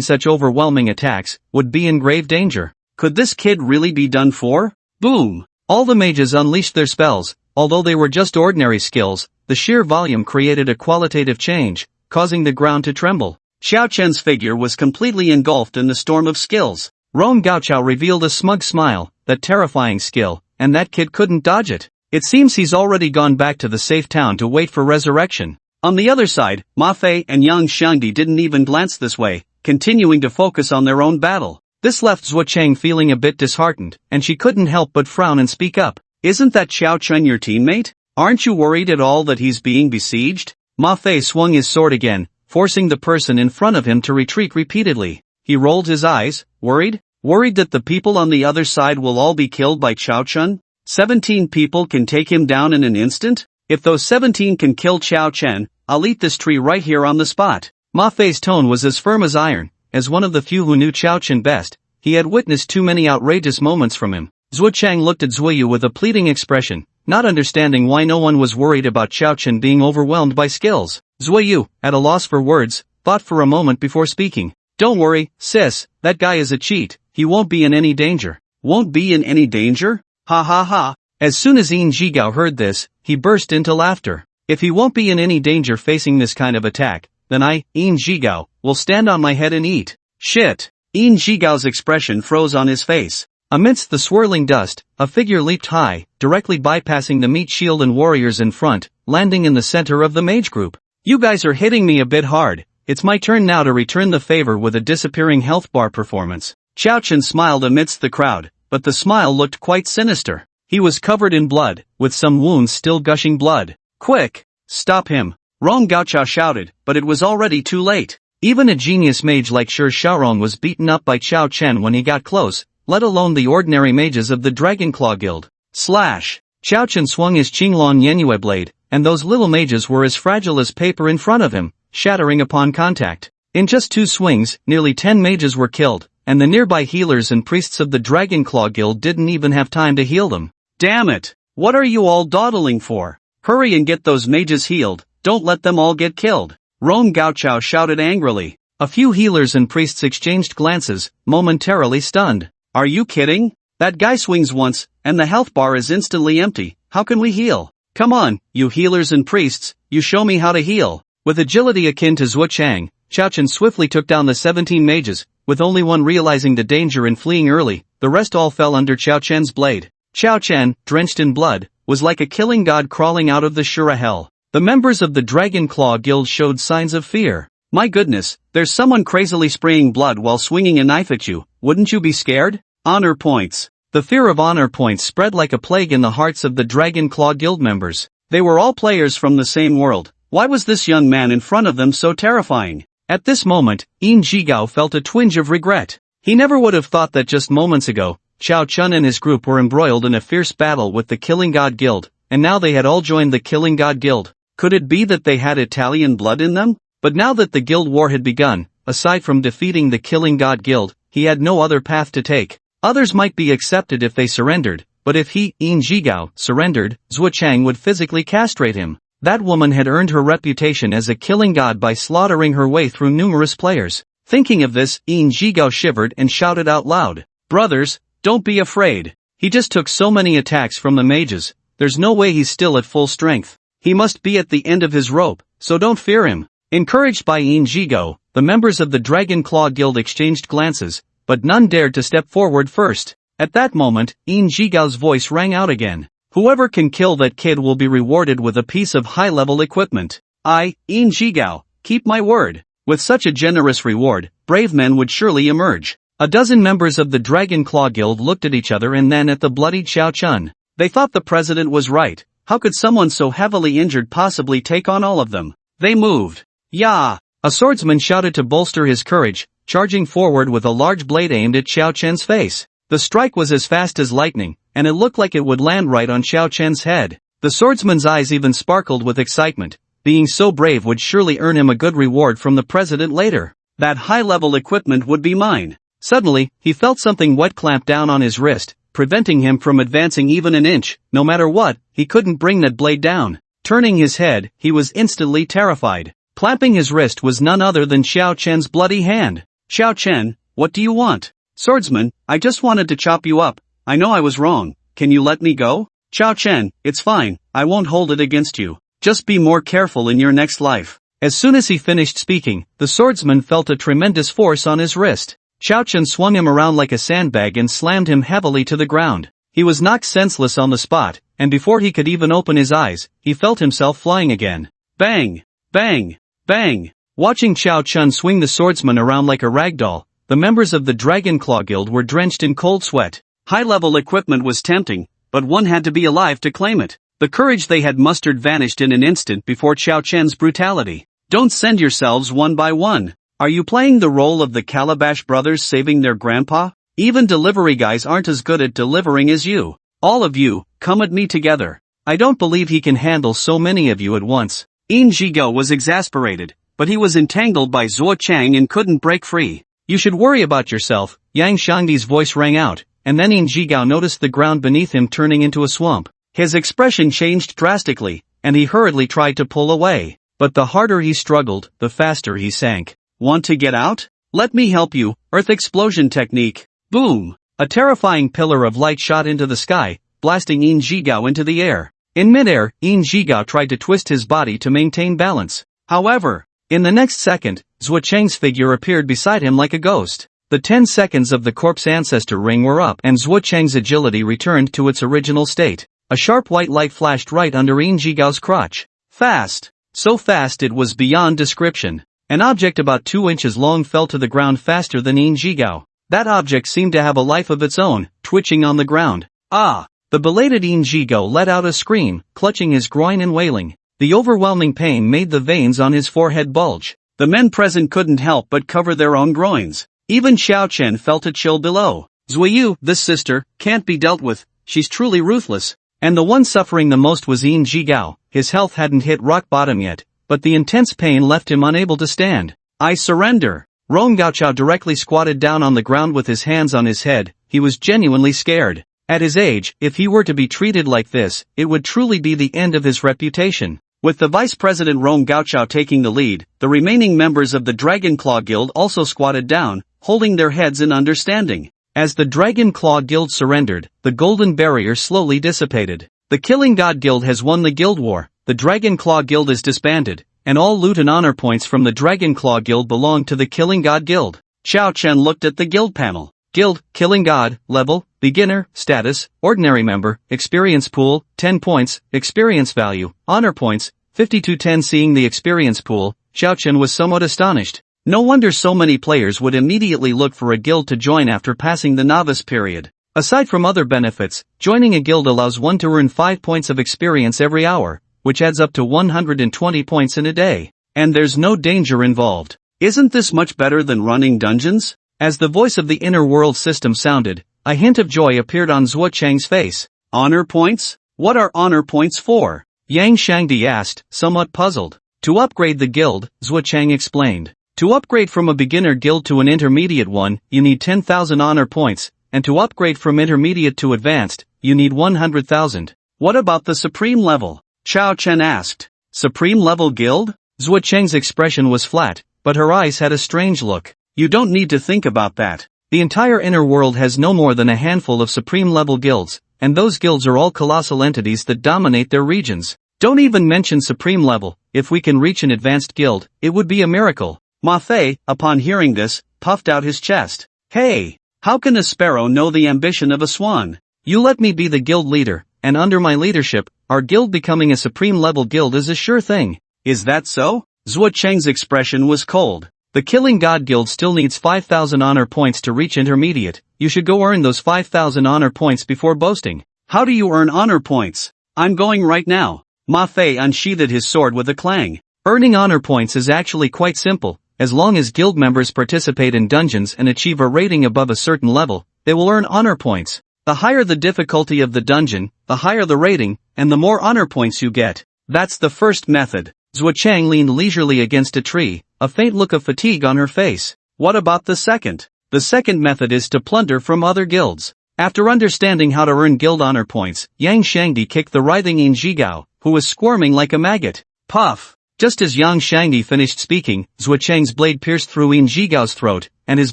such overwhelming attacks, would be in grave danger. Could this kid really be done for? Boom! All the mages unleashed their spells. Although they were just ordinary skills, the sheer volume created a qualitative change, causing the ground to tremble. Xiao Chen's figure was completely engulfed in the storm of skills. Rong Gaochao revealed a smug smile, that terrifying skill, and that kid couldn't dodge it. It seems he's already gone back to the safe town to wait for resurrection. On the other side, Ma Fei and Yang Xiangdi didn't even glance this way, continuing to focus on their own battle. This left Zhuo Chang feeling a bit disheartened, and she couldn't help but frown and speak up. Isn't that Xiao Chen your teammate? Aren't you worried at all that he's being besieged? Ma Fei swung his sword again, forcing the person in front of him to retreat repeatedly. He rolled his eyes, worried? Worried that the people on the other side will all be killed by Xiao Chen? 17 people can take him down in an instant? If those 17 can kill Xiao Chen, I'll eat this tree right here on the spot. Ma Fei's tone was as firm as iron. As one of the few who knew Xiao Chen best, he had witnessed too many outrageous moments from him. Zhuo Chang looked at Zhuo Yu with a pleading expression, not understanding why no one was worried about Xiao Chen being overwhelmed by skills. Zhuo Yu, at a loss for words, thought for a moment before speaking. Don't worry, sis, that guy is a cheat, he won't be in any danger. Won't be in any danger? Ha ha ha. As soon as Yin Zhigao heard this, he burst into laughter. If he won't be in any danger facing this kind of attack, then I, Yin Zhigao, will stand on my head and eat. Shit. Yin Zhigao's expression froze on his face. Amidst the swirling dust, a figure leaped high, directly bypassing the meat shield and warriors in front, landing in the center of the mage group. You guys are hitting me a bit hard. It's my turn now to return the favor with a disappearing health bar performance. Xiao Chen smiled amidst the crowd, but the smile looked quite sinister. He was covered in blood, with some wounds still gushing blood. Quick! Stop him! Rong Gaochao shouted, but it was already too late. Even a genius mage like Shi Xiaorong was beaten up by Qiao Chen when he got close, let alone the ordinary mages of the Dragonclaw Guild. Slash! Qiao Chen swung his Qinglong Yenyue blade, and those little mages were as fragile as paper in front of him, shattering upon contact. In just 2 swings, nearly 10 mages were killed, and the nearby healers and priests of the Dragonclaw Guild didn't even have time to heal them. Damn it! What are you all dawdling for? Hurry and get those mages healed, don't let them all get killed. Rong Gaochao shouted angrily. A few healers and priests exchanged glances, momentarily stunned. Are you kidding? That guy swings once, and the health bar is instantly empty. How can we heal? Come on, you healers and priests, you show me how to heal. With agility akin to Zhuo Chang, Qiao Chen swiftly took down the 17 mages, with only one realizing the danger and fleeing early. The rest all fell under Qiao Chen's blade. Qiao Chen, drenched in blood, was like a killing god crawling out of the Shura hell. The members of the Dragonclaw Guild showed signs of fear. My goodness, there's someone crazily spraying blood while swinging a knife at you, wouldn't you be scared? Honor points. The fear of honor points spread like a plague in the hearts of the Dragonclaw Guild members. They were all players from the same world. Why was this young man in front of them so terrifying? At this moment, Yin Jigao felt a twinge of regret. He never would have thought that just moments ago, Qiao Chun and his group were embroiled in a fierce battle with the Killing God Guild, and now they had all joined the Killing God Guild. Could it be that they had Italian blood in them? But now that the guild war had begun, aside from defeating the Killing God Guild, he had no other path to take. Others might be accepted if they surrendered, but if he, Yin Jigao, surrendered, Zhuo Chang would physically castrate him. That woman had earned her reputation as a killing god by slaughtering her way through numerous players. Thinking of this, Yin Jigao shivered and shouted out loud, "Brothers, don't be afraid. He just took so many attacks from the mages, there's no way he's still at full strength. He must be at the end of his rope, so don't fear him." Encouraged by Yin Jigao, the members of the Dragonclaw Guild exchanged glances, but none dared to step forward first. At that moment, Yin Jigao's voice rang out again. "Whoever can kill that kid will be rewarded with a piece of high-level equipment. I, Yin Jigao, keep my word." With such a generous reward, brave men would surely emerge. A dozen members of the Dragonclaw Guild looked at each other and then at the bloodied Qiao Chun. They thought the president was right. How could someone so heavily injured possibly take on all of them? They moved. "Yeah!" A swordsman shouted to bolster his courage, charging forward with a large blade aimed at Qiao Chen's face. The strike was as fast as lightning, and it looked like it would land right on Qiao Chen's head. The swordsman's eyes even sparkled with excitement. Being so brave would surely earn him a good reward from the president later. That high-level equipment would be mine. Suddenly, he felt something wet clamp down on his wrist, preventing him from advancing even an inch. No matter what, he couldn't bring that blade down. Turning his head, he was instantly terrified. Clamping his wrist was none other than Qiao Chen's bloody hand. "Qiao Chen, what do you want?" "Swordsman, I just wanted to chop you up. I know I was wrong. Can you let me go?" "Qiao Chen, it's fine, I won't hold it against you. Just be more careful in your next life." As soon as he finished speaking, the swordsman felt a tremendous force on his wrist. Qiao Chen swung him around like a sandbag and slammed him heavily to the ground. He was knocked senseless on the spot, and before he could even open his eyes, he felt himself flying again. Bang! Bang! Bang! Watching Qiao Chun swing the swordsman around like a rag doll, the members of the Dragonclaw Guild were drenched in cold sweat. High-level equipment was tempting, but one had to be alive to claim it. The courage they had mustered vanished in an instant before Qiao Chen's brutality. "Don't send yourselves one by one. Are you playing the role of the Calabash brothers saving their grandpa? Even delivery guys aren't as good at delivering as you. All of you, come at me together. I don't believe he can handle so many of you at once." Yin Jigao was exasperated, but he was entangled by Zhuo Chang and couldn't break free. "You should worry about yourself," Yang Shangdi's voice rang out, and then Yin Jigao noticed the ground beneath him turning into a swamp. His expression changed drastically, and he hurriedly tried to pull away. But the harder he struggled, the faster he sank. "Want to get out? Let me help you." Earth explosion technique. Boom! A terrifying pillar of light shot into the sky, blasting Yin Jigao into the air. In midair, Yin Jigao tried to twist his body to maintain balance. However, in the next second, Zhuo Cheng's figure appeared beside him like a ghost. The 10 seconds of the corpse ancestor ring were up and Zhuo Cheng's agility returned to its original state. A sharp white light flashed right under Yin Jigao's crotch. Fast! So fast it was beyond description. An object about 2 inches long fell to the ground faster than Yin Jigao. That object seemed to have a life of its own, twitching on the ground. "Ah! The belated Yin Jigo let out a scream, clutching his groin and wailing. The overwhelming pain made the veins on his forehead bulge. The men present couldn't help but cover their own groins. Even Xiao Chen felt a chill below. Zuiyu, this sister, can't be dealt with, she's truly ruthless. And the one suffering the most was Yin Jigao. His health hadn't hit rock bottom yet, but the intense pain left him unable to stand. I surrender. Rong Gaochao directly squatted down on the ground with his hands on his head. He was genuinely scared. At his age, if he were to be treated like this, it would truly be the end of his reputation. With the Vice President Rong Gaochao taking the lead, the remaining members of the Dragon Claw Guild also squatted down, holding their heads in understanding. As the Dragon Claw Guild surrendered, the golden barrier slowly dissipated. The Killing God Guild has won the guild war, the Dragon Claw Guild is disbanded, and all loot and honor points from the Dragon Claw Guild belong to the Killing God Guild. Xiao Chen looked at the guild panel. Guild, Killing God, level, beginner, status, ordinary member, experience pool, 10 points, experience value, honor points, 5210. Seeing the experience pool, Xiao Chen was somewhat astonished. No wonder so many players would immediately look for a guild to join after passing the novice period. Aside from other benefits, joining a guild allows one to earn 5 points of experience every hour, which adds up to 120 points in a day. And there's no danger involved. Isn't this much better than running dungeons? As the voice of the inner world system sounded, a hint of joy appeared on Zhuo Cheng's face. Honor points? What are honor points for? Yang Shangdi asked, somewhat puzzled. To upgrade the guild, Zhuo Cheng explained. To upgrade from a beginner guild to an intermediate one, you need 10,000 honor points, and to upgrade from intermediate to advanced, you need 100,000. What about the supreme level? Xiao Chen asked. Supreme level guild? Zhuo Cheng's expression was flat, but her eyes had a strange look. You don't need to think about that. The entire inner world has no more than a handful of supreme level guilds, and those guilds are all colossal entities that dominate their regions. Don't even mention supreme level. If we can reach an advanced guild, it would be a miracle. Ma Fei, upon hearing this, puffed out his chest. Hey, how can a sparrow know the ambition of a swan? You let me be the guild leader, and under my leadership, our guild becoming a supreme level guild is a sure thing. Is that so? Zhuo Cheng's expression was cold. The Killing God Guild still needs 5,000 honor points to reach intermediate. You should go earn those 5,000 honor points before boasting. How do you earn honor points? I'm going right now. Ma Fei unsheathed his sword with a clang. Earning honor points is actually quite simple. As long as guild members participate in dungeons and achieve a rating above a certain level, they will earn honor points. The higher the difficulty of the dungeon, the higher the rating, and the more honor points you get. That's the first method. Zhuo Cheng leaned leisurely against a tree, a faint look of fatigue on her face. What about the second? The second method is to plunder from other guilds. After understanding how to earn guild honor points, Yang Shangdi kicked the writhing Yin Jigao, who was squirming like a maggot. Puff! Just as Yang Shangdi finished speaking, Zhuo Cheng's blade pierced through Yin Jigao's throat, and his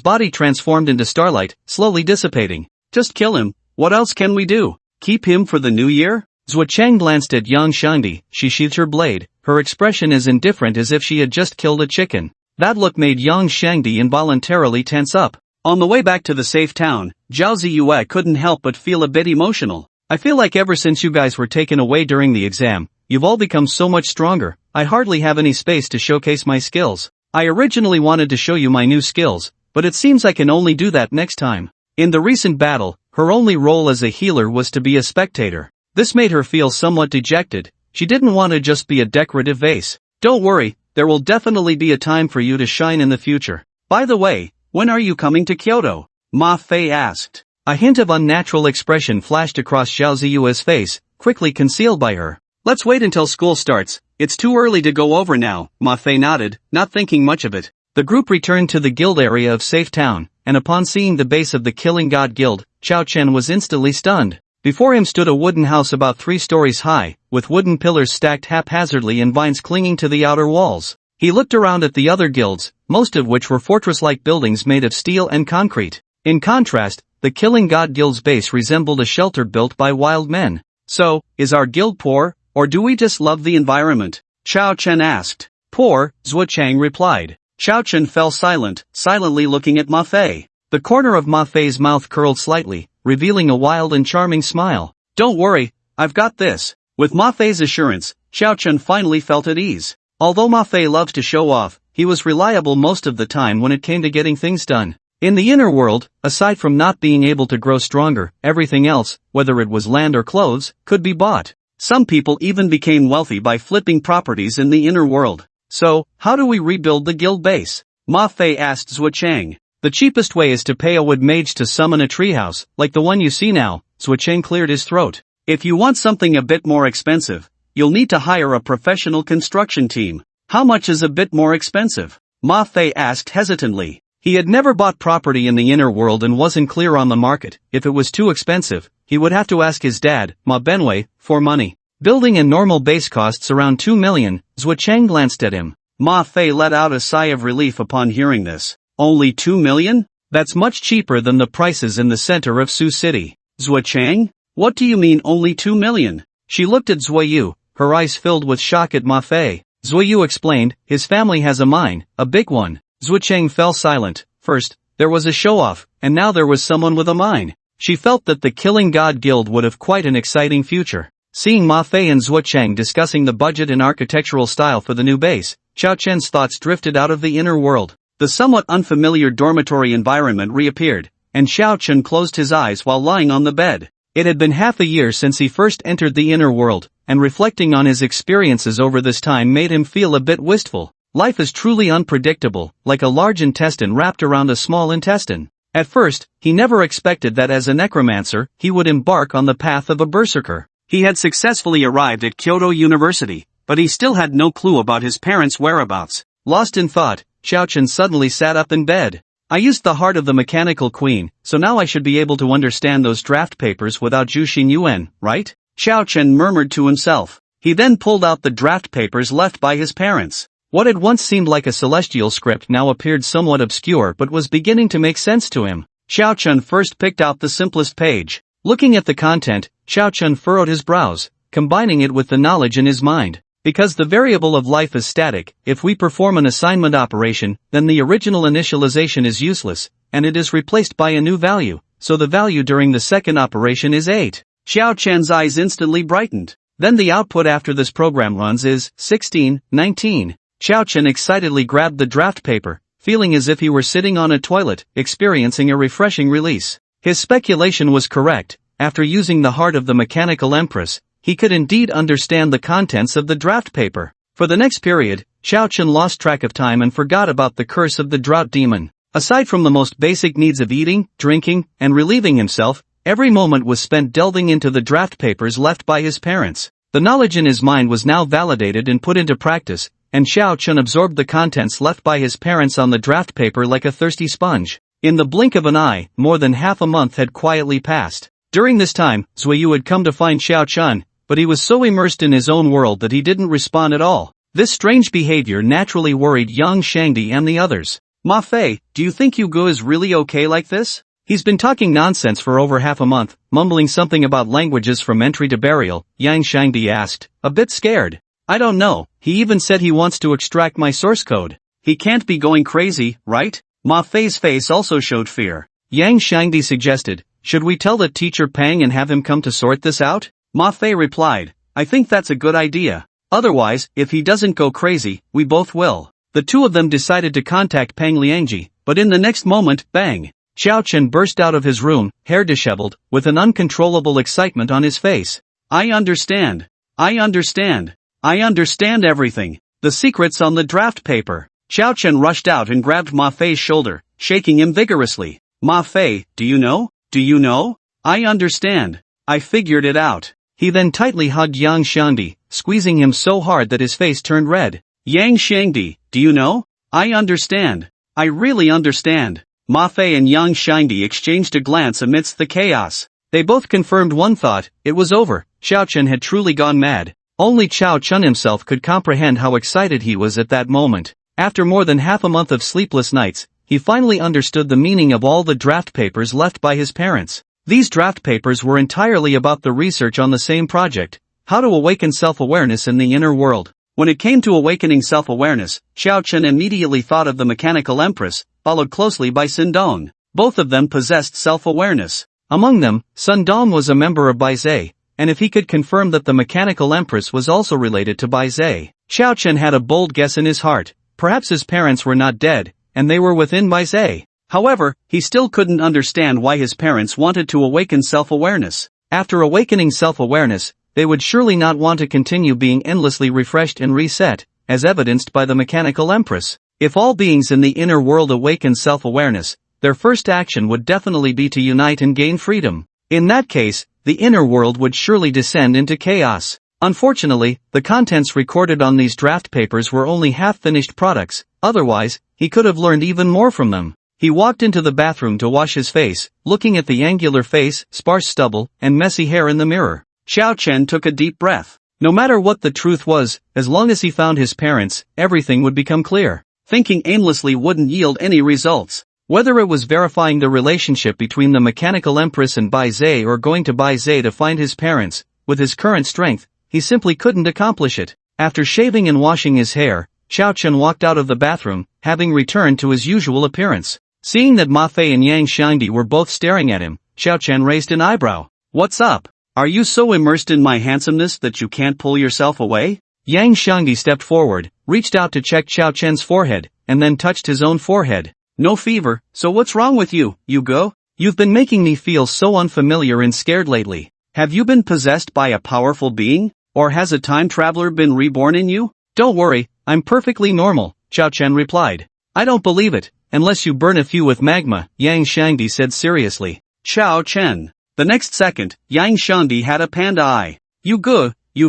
body transformed into starlight, slowly dissipating. Just kill him. What else can we do? Keep him for the new year? Zhuo Cheng glanced at Yang Shangdi. She sheathed her blade, her expression as indifferent as if she had just killed a chicken. That look made Yang Shangdi involuntarily tense up. On the way back to the safe town, Zhao Ziyue couldn't help but feel a bit emotional. I feel like ever since you guys were taken away during the exam, you've all become so much stronger. I hardly have any space to showcase my skills. I originally wanted to show you my new skills, but it seems I can only do that next time. In the recent battle, her only role as a healer was to be a spectator. This made her feel somewhat dejected. She didn't want to just be a decorative vase. Don't worry, there will definitely be a time for you to shine in the future. By the way, when are you coming to Kyoto? Ma Fei asked. A hint of unnatural expression flashed across Zhao Ziyue's face, quickly concealed by her. Let's wait until school starts. It's too early to go over now, Ma Fei nodded, not thinking much of it. The group returned to the guild area of Safe Town, and upon seeing the base of the Killing God Guild, Xiao Chen was instantly stunned. Before him stood a wooden house about 3 stories high, with wooden pillars stacked haphazardly and vines clinging to the outer walls. He looked around at the other guilds, most of which were fortress-like buildings made of steel and concrete. In contrast, the Killing God Guild's base resembled a shelter built by wild men. So, is our guild poor, or do we just love the environment? Xiao Chen asked. Poor, Zhuo Cheng replied. Xiao Chen fell silent, silently looking at Ma Fei. The corner of Ma Fei's mouth curled slightly, revealing a wild and charming smile. Don't worry, I've got this. With Ma Fei's assurance, Xiao Chen finally felt at ease. Although Ma Fei loved to show off, he was reliable most of the time when it came to getting things done. In the inner world, aside from not being able to grow stronger, everything else, whether it was land or clothes, could be bought. Some people even became wealthy by flipping properties in the inner world. So, how do we rebuild the guild base? Ma Fei asked Zhuo Cheng. The cheapest way is to pay a wood mage to summon a treehouse, like the one you see now. Zhuo Cheng cleared his throat. If you want something a bit more expensive, you'll need to hire a professional construction team. How much is a bit more expensive? Ma Fei asked hesitantly. He had never bought property in the inner world and wasn't clear on the market. If it was too expensive, he would have to ask his dad, Ma Benwei, for money. Building a normal base costs around 2 million, Zhuo Cheng glanced at him. Ma Fei let out a sigh of relief upon hearing this. Only 2 million? That's much cheaper than the prices in the center of Sioux City. Zhuo Cheng? What do you mean only 2 million? She looked at Zhuo Yu, her eyes filled with shock at Ma Fei. Zhuo Yu explained, his family has a mine, a big one. Zhuo Cheng fell silent. First, there was a show-off, and now there was someone with a mine. She felt that the Killing God Guild would have quite an exciting future. Seeing Ma Fei and Zhuo Cheng discussing the budget and architectural style for the new base, Xiao Chen's thoughts drifted out of the inner world. The somewhat unfamiliar dormitory environment reappeared, and Xiao Chen closed his eyes while lying on the bed. It had been half a year since he first entered the inner world, and reflecting on his experiences over this time made him feel a bit wistful. Life is truly unpredictable, like a large intestine wrapped around a small intestine. At first, he never expected that as a necromancer, he would embark on the path of a berserker. He had successfully arrived at Kyoto University, but he still had no clue about his parents' whereabouts. Lost in thought, Xiao Chen suddenly sat up in bed. I used the heart of the mechanical queen, so now I should be able to understand those draft papers without Zhu Xinyuan, right? Xiao Chen murmured to himself. He then pulled out the draft papers left by his parents. What had once seemed like a celestial script now appeared somewhat obscure but was beginning to make sense to him. Xiao Chen first picked out the simplest page. Looking at the content, Xiao Chen furrowed his brows, combining it with the knowledge in his mind. Because the variable of life is static, if we perform an assignment operation, then the original initialization is useless, and it is replaced by a new value, so the value during the second operation is 8. Xiao Chen's eyes instantly brightened. Then the output after this program runs is 16, 19. Xiao Chen excitedly grabbed the draft paper, feeling as if he were sitting on a toilet, experiencing a refreshing release. His speculation was correct. After using the heart of the mechanical empress, he could indeed understand the contents of the draft paper. For the next period, Xiao Chen lost track of time and forgot about the curse of the drought demon. Aside from the most basic needs of eating, drinking, and relieving himself, every moment was spent delving into the draft papers left by his parents. The knowledge in his mind was now validated and put into practice, and Xiao Chen absorbed the contents left by his parents on the draft paper like a thirsty sponge. In the blink of an eye, more than half a month had quietly passed. During this time, Zhuo Yu had come to find Xiao Chen, but he was so immersed in his own world that he didn't respond at all. This strange behavior naturally worried Yang Shangdi and the others. Ma Fei, do you think Yu Gu is really okay like this? He's been talking nonsense for over half a month, mumbling something about languages from entry to burial, Yang Shangdi asked, a bit scared. I don't know, he even said he wants to extract my source code. He can't be going crazy, right? Ma Fei's face also showed fear. Yang Shangdi suggested, should we tell the teacher Pang and have him come to sort this out? Ma Fei replied, I think that's a good idea. Otherwise, if he doesn't go crazy, we both will. The two of them decided to contact Pang Liangji, but in the next moment, bang! Xiao Chen burst out of his room, hair disheveled, with an uncontrollable excitement on his face. I understand. I understand. I understand everything. The secret's on the draft paper. Xiao Chen rushed out and grabbed Ma Fei's shoulder, shaking him vigorously. Ma Fei, do you know? Do you know? I understand. I figured it out. He then tightly hugged Yang Shangdi, squeezing him so hard that his face turned red. Yang Shangdi, do you know? I understand. I really understand. Ma Fei and Yang Shangdi exchanged a glance amidst the chaos. They both confirmed one thought, it was over, Xiao Chen had truly gone mad. Only Xiao Chen himself could comprehend how excited he was at that moment. After more than half a month of sleepless nights, he finally understood the meaning of all the draft papers left by his parents. These draft papers were entirely about the research on the same project, how to awaken self-awareness in the inner world. When it came to awakening self-awareness, Xiao Chen immediately thought of the mechanical empress, followed closely by Sun Dong. Both of them possessed self-awareness. Among them, Sun Dong was a member of Bai Zai, and if he could confirm that the mechanical empress was also related to Bai Zai, Xiao Chen had a bold guess in his heart. Perhaps his parents were not dead, and they were within Bai Zai. However, he still couldn't understand why his parents wanted to awaken self-awareness. After awakening self-awareness, they would surely not want to continue being endlessly refreshed and reset, as evidenced by the mechanical empress. If all beings in the inner world awaken self-awareness, their first action would definitely be to unite and gain freedom. In that case, the inner world would surely descend into chaos. Unfortunately, the contents recorded on these draft papers were only half-finished products, otherwise, he could have learned even more from them. He walked into the bathroom to wash his face, looking at the angular face, sparse stubble, and messy hair in the mirror. Xiao Chen took a deep breath. No matter what the truth was, as long as he found his parents, everything would become clear. Thinking aimlessly wouldn't yield any results. Whether it was verifying the relationship between the mechanical empress and Bai Zhe or going to Bai Zhe to find his parents, with his current strength, he simply couldn't accomplish it. After shaving and washing his hair, Xiao Chen walked out of the bathroom, having returned to his usual appearance. Seeing that Ma Fei and Yang Xiangdi were both staring at him, Xiao Chen raised an eyebrow. What's up? Are you so immersed in my handsomeness that you can't pull yourself away? Yang Xiangdi stepped forward, reached out to check Xiao Chen's forehead, and then touched his own forehead. No fever, so what's wrong with you, Hugo? You've been making me feel so unfamiliar and scared lately. Have you been possessed by a powerful being? Or has a time traveler been reborn in you? Don't worry, I'm perfectly normal, Xiao Chen replied. I don't believe it, unless you burn a few with magma, Yang Xiangdi said seriously. Xiao Chen. The next second, Yang Xiangdi had a panda eye. You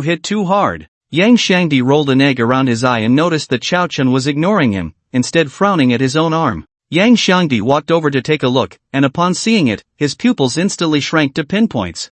hit too hard. Yang Xiangdi rolled an egg around his eye and noticed that Xiao Chen was ignoring him, instead frowning at his own arm. Yang Xiangdi walked over to take a look, and upon seeing it, his pupils instantly shrank to pinpoints.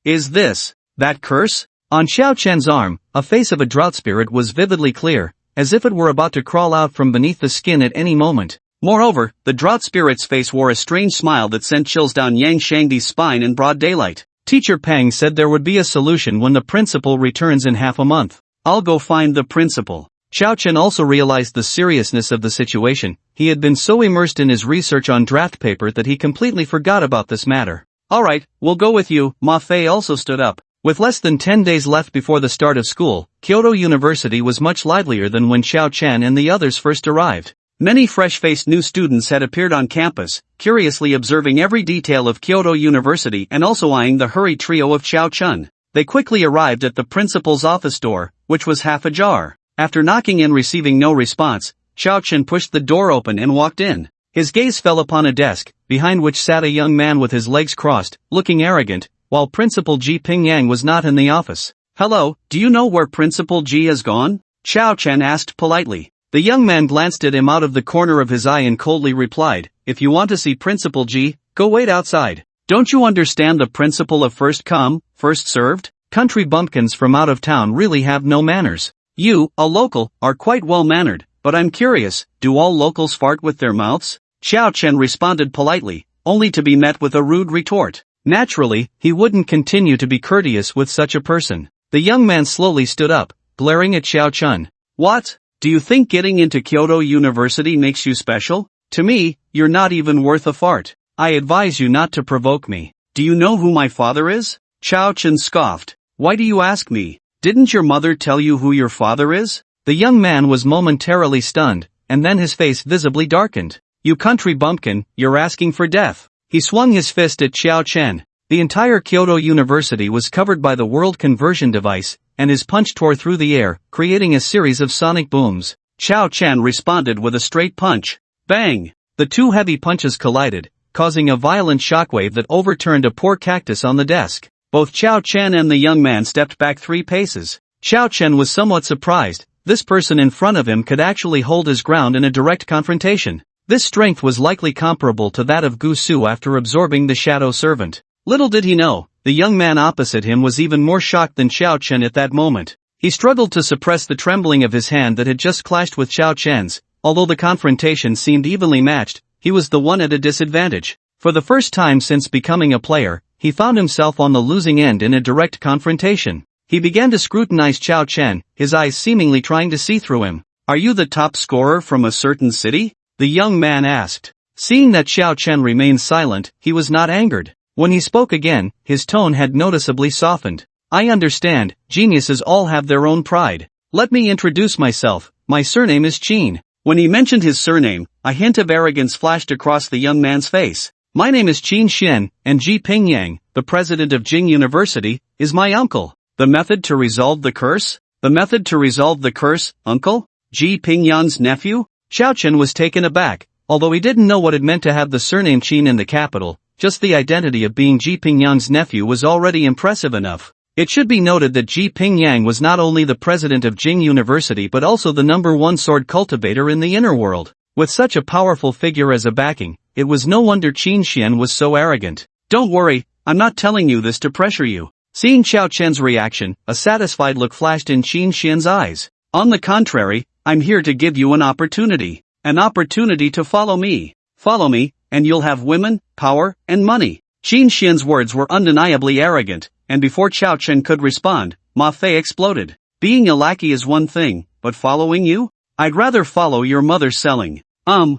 Is this that curse? On Xiao Chen's arm, a face of a drought spirit was vividly clear, as if it were about to crawl out from beneath the skin at any moment. Moreover, the drought spirit's face wore a strange smile that sent chills down Yang Xiangdi's spine in broad daylight. Teacher Pang said there would be a solution when the principal returns in half a month. I'll go find the principal. Xiao Chen also realized the seriousness of the situation. He had been so immersed in his research on draft paper that he completely forgot about this matter. Alright, we'll go with you. Ma Fei also stood up. With less than 10 days left before the start of school, Kyoto University was much livelier than when Xiao Chen and the others first arrived. Many fresh-faced new students had appeared on campus, curiously observing every detail of Kyoto University and also eyeing the hurried trio of Xiao Chen. They quickly arrived at the principal's office door, which was half ajar. After knocking and receiving no response, Xiao Chen pushed the door open and walked in. His gaze fell upon a desk, behind which sat a young man with his legs crossed, looking arrogant, while Principal Ji Pingyang was not in the office. Hello, do you know where Principal Ji has gone? Xiao Chen asked politely. The young man glanced at him out of the corner of his eye and coldly replied, if you want to see Principal Ji, go wait outside. Don't you understand the principle of first come, first served? Country bumpkins from out of town really have no manners. You, a local, are quite well-mannered, but I'm curious, do all locals fart with their mouths? Xiao Chen responded politely, only to be met with a rude retort. Naturally, he wouldn't continue to be courteous with such a person. The young man slowly stood up, glaring at Xiao Chen. What? Do you think getting into Kyoto University makes you special? To me, you're not even worth a fart. I advise you not to provoke me. Do you know who my father is? Xiao Chen scoffed. Why do you ask me? Didn't your mother tell you who your father is? The young man was momentarily stunned, and then his face visibly darkened. You country bumpkin, you're asking for death. He swung his fist at Xiao Chen. The entire Kyoto University was covered by the world conversion device, and his punch tore through the air, creating a series of sonic booms. Xiao Chen responded with a straight punch. Bang! The two heavy punches collided, causing a violent shockwave that overturned a poor cactus on the desk. Both Xiao Chen and the young man stepped back 3 paces. Xiao Chen was somewhat surprised. This person in front of him could actually hold his ground in a direct confrontation. This strength was likely comparable to that of Gu Su after absorbing the Shadow Servant. Little did he know, the young man opposite him was even more shocked than Xiao Chen at that moment. He struggled to suppress the trembling of his hand that had just clashed with Xiao Chen's. Although the confrontation seemed evenly matched, he was the one at a disadvantage. For the first time since becoming a player, he found himself on the losing end in a direct confrontation. He began to scrutinize Xiao Chen, his eyes seemingly trying to see through him. Are you the top scorer from a certain city? The young man asked. Seeing that Xiao Chen remained silent, he was not angered. When he spoke again, his tone had noticeably softened. I understand, geniuses all have their own pride. Let me introduce myself, my surname is Qin. When he mentioned his surname, a hint of arrogance flashed across the young man's face. My name is Qin Xian, and Ji Pingyang, the president of Jing University, is my uncle. The method to resolve the curse? The method to resolve the curse, uncle? Ji Pingyang's nephew? Xiao Chen was taken aback, although he didn't know what it meant to have the surname Qin in the capital. Just the identity of being Ji Pingyang's nephew was already impressive enough. It should be noted that Ji Pingyang was not only the president of Jing University but also the #1 sword cultivator in the inner world. With such a powerful figure as a backing, it was no wonder Qin Xian was so arrogant. Don't worry, I'm not telling you this to pressure you. Seeing Xiao Chen's reaction, a satisfied look flashed in Qin Xian's eyes. On the contrary, I'm here to give you an opportunity. An opportunity to follow me. Follow me, and you'll have women, power, and money. Qin Xian's words were undeniably arrogant, and before Xiao Chen could respond, Ma Fei exploded. Being a lackey is one thing, but following you? I'd rather follow your mother selling. A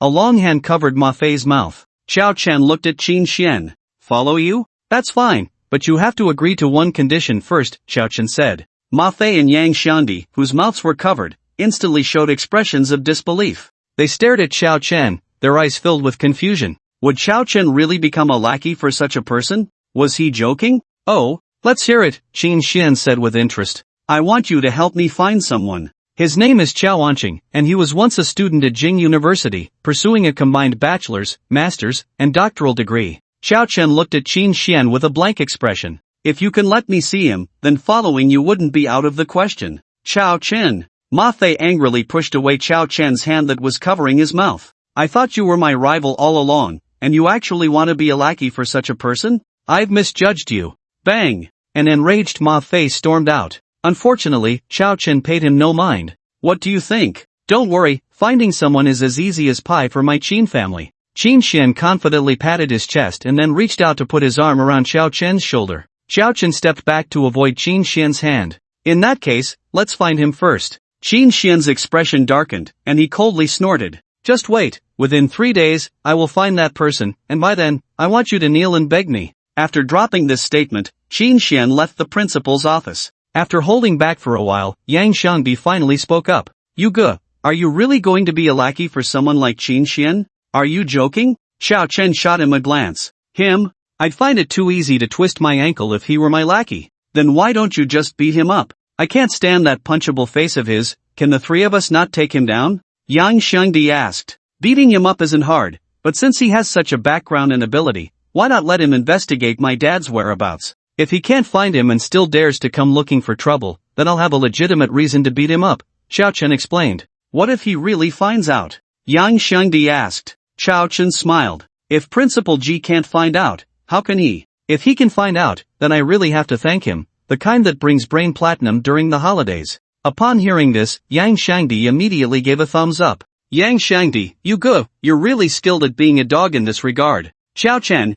long hand covered Ma Fei's mouth. Xiao Chen looked at Qin Xian. Follow you? That's fine, but you have to agree to one condition first, Xiao Chen said. Ma Fei and Yang Xiandi, whose mouths were covered, instantly showed expressions of disbelief. They stared at Xiao Chen, their eyes filled with confusion. Would Xiao Chen really become a lackey for such a person? Was he joking? Oh, let's hear it, Qin Xian said with interest. I want you to help me find someone. His name is Qiao Anqing, and he was once a student at Jing University, pursuing a combined bachelor's, master's, and doctoral degree. Xiao Chen looked at Qin Xian with a blank expression. If you can let me see him, then following you wouldn't be out of the question. Xiao Chen. Ma Fei angrily pushed away Xiao Chen's hand that was covering his mouth. I thought you were my rival all along, and you actually want to be a lackey for such a person? I've misjudged you. Bang! An enraged Ma Fei stormed out. Unfortunately, Xiao Chen paid him no mind. What do you think? Don't worry, finding someone is as easy as pie for my Qin family. Qin Xian confidently patted his chest and then reached out to put his arm around Xiao Chen's shoulder. Xiao Chen stepped back to avoid Qin Xian's hand. In that case, let's find him first. Qin Xian's expression darkened, and he coldly snorted. Just wait, within 3 days, I will find that person, and by then, I want you to kneel and beg me. After dropping this statement, Qin Xian left the principal's office. After holding back for a while, Yang Xiangbi finally spoke up. You ge, are you really going to be a lackey for someone like Qin Xian? Are you joking? Xiao Chen shot him a glance. Him? I'd find it too easy to twist my ankle if he were my lackey. Then why don't you just beat him up? I can't stand that punchable face of his. Can the three of us not take him down? Yang Xiangdi asked. Beating him up isn't hard, but since he has such a background and ability, why not let him investigate my dad's whereabouts? If he can't find him and still dares to come looking for trouble, then I'll have a legitimate reason to beat him up, Xiao Chen explained. What if he really finds out? Yang Xiangdi asked. Xiao Chen smiled. If Principal Ji can't find out, how can he? If he can find out, then I really have to thank him, the kind that brings brain platinum during the holidays. Upon hearing this, Yang Xiangdi immediately gave a thumbs up. Yang Xiangdi, you're really skilled at being a dog in this regard. Xiao Chen,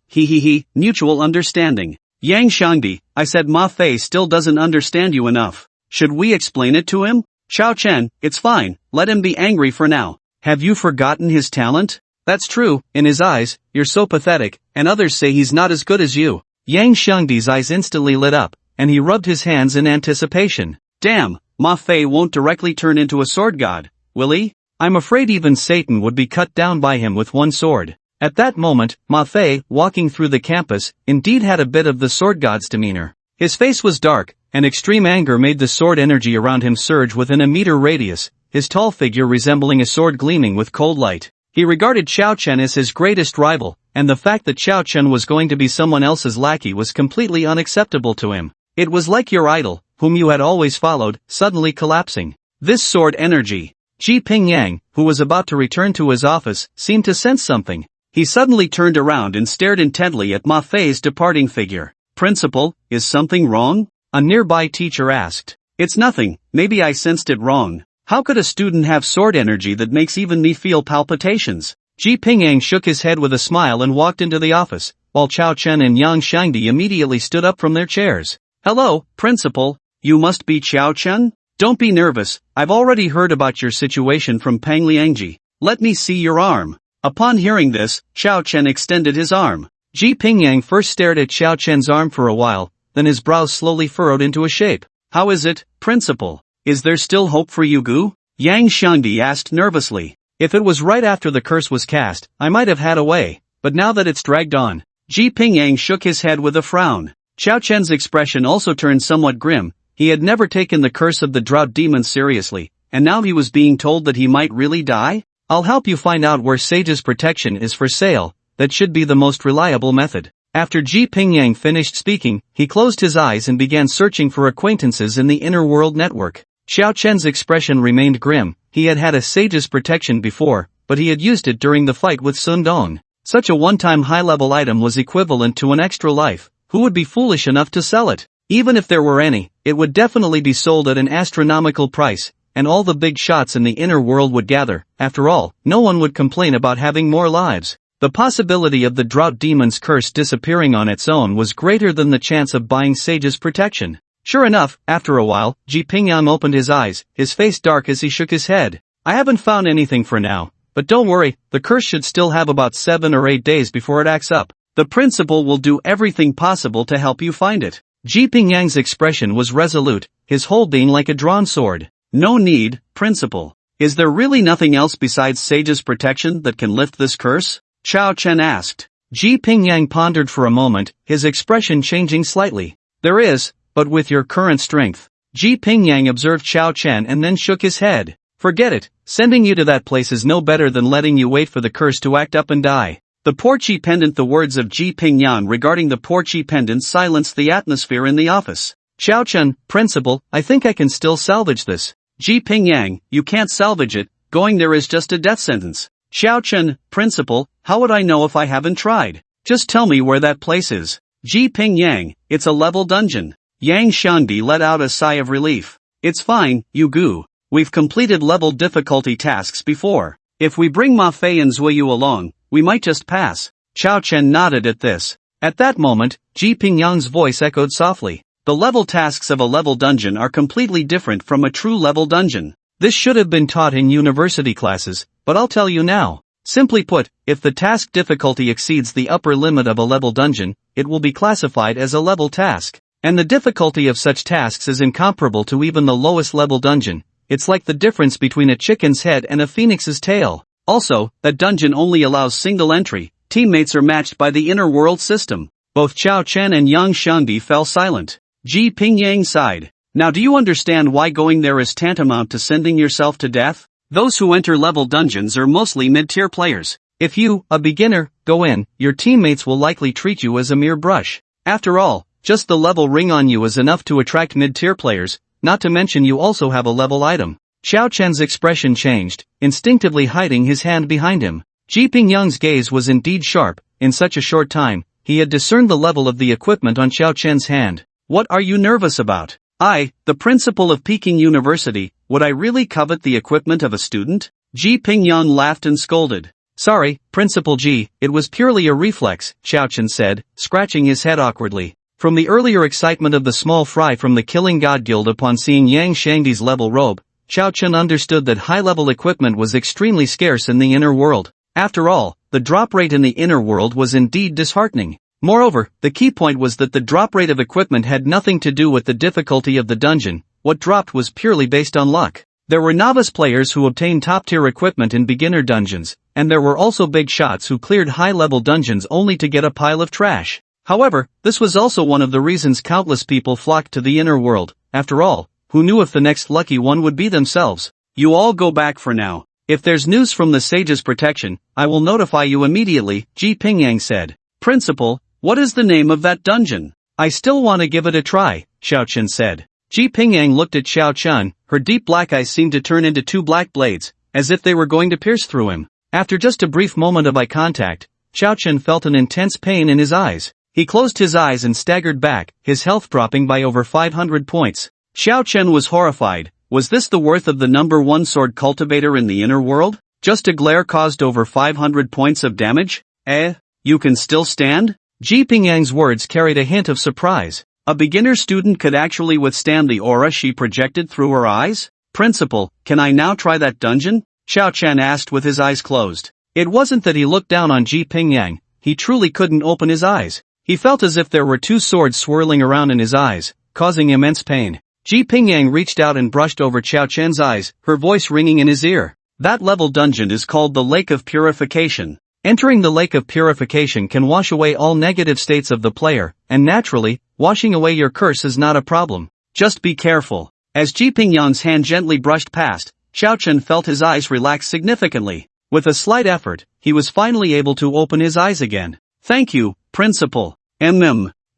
mutual understanding. Yang Xiangdi, I said Ma Fei still doesn't understand you enough. Should we explain it to him? Xiao Chen, it's fine, let him be angry for now. Have you forgotten his talent? That's true, in his eyes, you're so pathetic, and others say he's not as good as you. Yang Xiangdi's eyes instantly lit up, and he rubbed his hands in anticipation. Damn, Ma Fei won't directly turn into a sword god, will he? I'm afraid even Satan would be cut down by him with one sword. At that moment, Ma Fei, walking through the campus, indeed had a bit of the sword god's demeanor. His face was dark, and extreme anger made the sword energy around him surge within a meter radius, his tall figure resembling a sword gleaming with cold light. He regarded Xiao Chen as his greatest rival, and the fact that Xiao Chen was going to be someone else's lackey was completely unacceptable to him. It was like your idol, whom you had always followed, suddenly collapsing. This sword energy. Ji Pingyang, who was about to return to his office, seemed to sense something. He suddenly turned around and stared intently at Ma Fei's departing figure. Principal, is something wrong? A nearby teacher asked. It's nothing, maybe I sensed it wrong. How could a student have sword energy that makes even me feel palpitations? Ji Pingyang shook his head with a smile and walked into the office, while Xiao Chen and Yang Xiangdi immediately stood up from their chairs. Hello, Principal. You must be Xiao Chen? Don't be nervous, I've already heard about your situation from Pang Liangji. Let me see your arm. Upon hearing this, Xiao Chen extended his arm. Ji Pingyang first stared at Xiao Chen's arm for a while, then his brows slowly furrowed into a shape. How is it, Principal? Is there still hope for you, Gu? Yang Xiangdi asked nervously. If it was right after the curse was cast, I might have had a way, but now that it's dragged on. Ji Pingyang shook his head with a frown. Xiao Chen's expression also turned somewhat grim. He had never taken the curse of the drought demon seriously, and now he was being told that he might really die? I'll help you find out where Sage's protection is for sale. That should be the most reliable method. After Ji Pingyang finished speaking, he closed his eyes and began searching for acquaintances in the inner world network. Xiao Chen's expression remained grim. He had had a Sage's protection before, but he had used it during the fight with Sun Dong. Such a one-time high-level item was equivalent to an extra life. Who would be foolish enough to sell it? Even if there were any, it would definitely be sold at an astronomical price, and all the big shots in the inner world would gather. After all, no one would complain about having more lives. The possibility of the drought demon's curse disappearing on its own was greater than the chance of buying Sage's protection. Sure enough, after a while, Ji Pingyang opened his eyes, his face dark as he shook his head. I haven't found anything for now, but don't worry, the curse should still have about 7 or 8 days before it acts up. The principal will do everything possible to help you find it. Ji Pingyang's expression was resolute, his whole being like a drawn sword. No need, principal. Is there really nothing else besides Sage's protection that can lift this curse? Xiao Chen asked. Ji Pingyang pondered for a moment, his expression changing slightly. There is, but with your current strength. Ji Pingyang observed Xiao Chen and then shook his head. Forget it, sending you to that place is no better than letting you wait for the curse to act up and die. The Porchi pendant. The words of Ji Pingyang regarding the Porchi pendant silenced the atmosphere in the office. Xiao Chen, principal, I think I can still salvage this. Ji Pingyang, you can't salvage it, going there is just a death sentence. Xiao Chen, principal, how would I know if I haven't tried? Just tell me where that place is. Ji Pingyang, it's a level dungeon. Yang Xiangdi let out a sigh of relief. It's fine, you goo. We've completed level difficulty tasks before. If we bring Ma Fei and Zuiyu along, we might just pass. Xiao Chen nodded at this. At that moment, Ji Pingyang's voice echoed softly. The level tasks of a level dungeon are completely different from a true level dungeon. This should have been taught in university classes, but I'll tell you now. Simply put, if the task difficulty exceeds the upper limit of a level dungeon, it will be classified as a level task. And the difficulty of such tasks is incomparable to even the lowest level dungeon. It's like the difference between a chicken's head and a phoenix's tail. Also, that dungeon only allows single entry. Teammates are matched by the inner world system. Both Xiao Chen and Yang Xiangdi fell silent. Ji Pingyang sighed. Now do you understand why going there is tantamount to sending yourself to death? Those who enter level dungeons are mostly mid-tier players. If you, a beginner, go in, your teammates will likely treat you as a mere brush. After all, just the level ring on you is enough to attract mid-tier players, not to mention you also have a level item. Xiao Chen's expression changed, instinctively hiding his hand behind him. Ji Pingyang's gaze was indeed sharp. In such a short time, he had discerned the level of the equipment on Xiao Chen's hand. What are you nervous about? I, the principal of Peking University, would I really covet the equipment of a student? Ji Pingyang laughed and scolded. Sorry, Principal Ji, it was purely a reflex, Xiao Chen said, scratching his head awkwardly. From the earlier excitement of the small fry from the Killing God Guild upon seeing Yang Xiangdi's level robe, Xiao Chen understood that high-level equipment was extremely scarce in the inner world. After all, the drop rate in the inner world was indeed disheartening. Moreover, the key point was that the drop rate of equipment had nothing to do with the difficulty of the dungeon. What dropped was purely based on luck. There were novice players who obtained top-tier equipment in beginner dungeons, and there were also big shots who cleared high-level dungeons only to get a pile of trash. However, this was also one of the reasons countless people flocked to the inner world. After all, who knew if the next lucky one would be themselves? You all go back for now. If there's news from the Sage's protection, I will notify you immediately, Ji Pingyang said. Principal, what is the name of that dungeon? I still want to give it a try, Xiao Chen said. Ji Pingyang looked at Xiao Chen, her deep black eyes seemed to turn into two black blades, as if they were going to pierce through him. After just a brief moment of eye contact, Xiao Chen felt an intense pain in his eyes. He closed his eyes and staggered back, his health dropping by over 500 points. Xiao Chen was horrified. Was this the worth of the number 1 sword cultivator in the inner world? Just a glare caused over 500 points of damage? You can still stand? Ji Pingyang's words carried a hint of surprise. A beginner student could actually withstand the aura she projected through her eyes? Principal, can I now try that dungeon? Xiao Chen asked with his eyes closed. It wasn't that he looked down on Ji Pingyang, he truly couldn't open his eyes. He felt as if there were 2 swords swirling around in his eyes, causing immense pain. Ji Pingyang reached out and brushed over Qiao Chen's eyes, her voice ringing in his ear. That level dungeon is called the Lake of Purification. Entering the Lake of Purification can wash away all negative states of the player, and naturally, washing away your curse is not a problem. Just be careful. As Ji Pingyang's hand gently brushed past, Qiao Chen felt his eyes relax significantly. With a slight effort, he was finally able to open his eyes again. Thank you, Principal.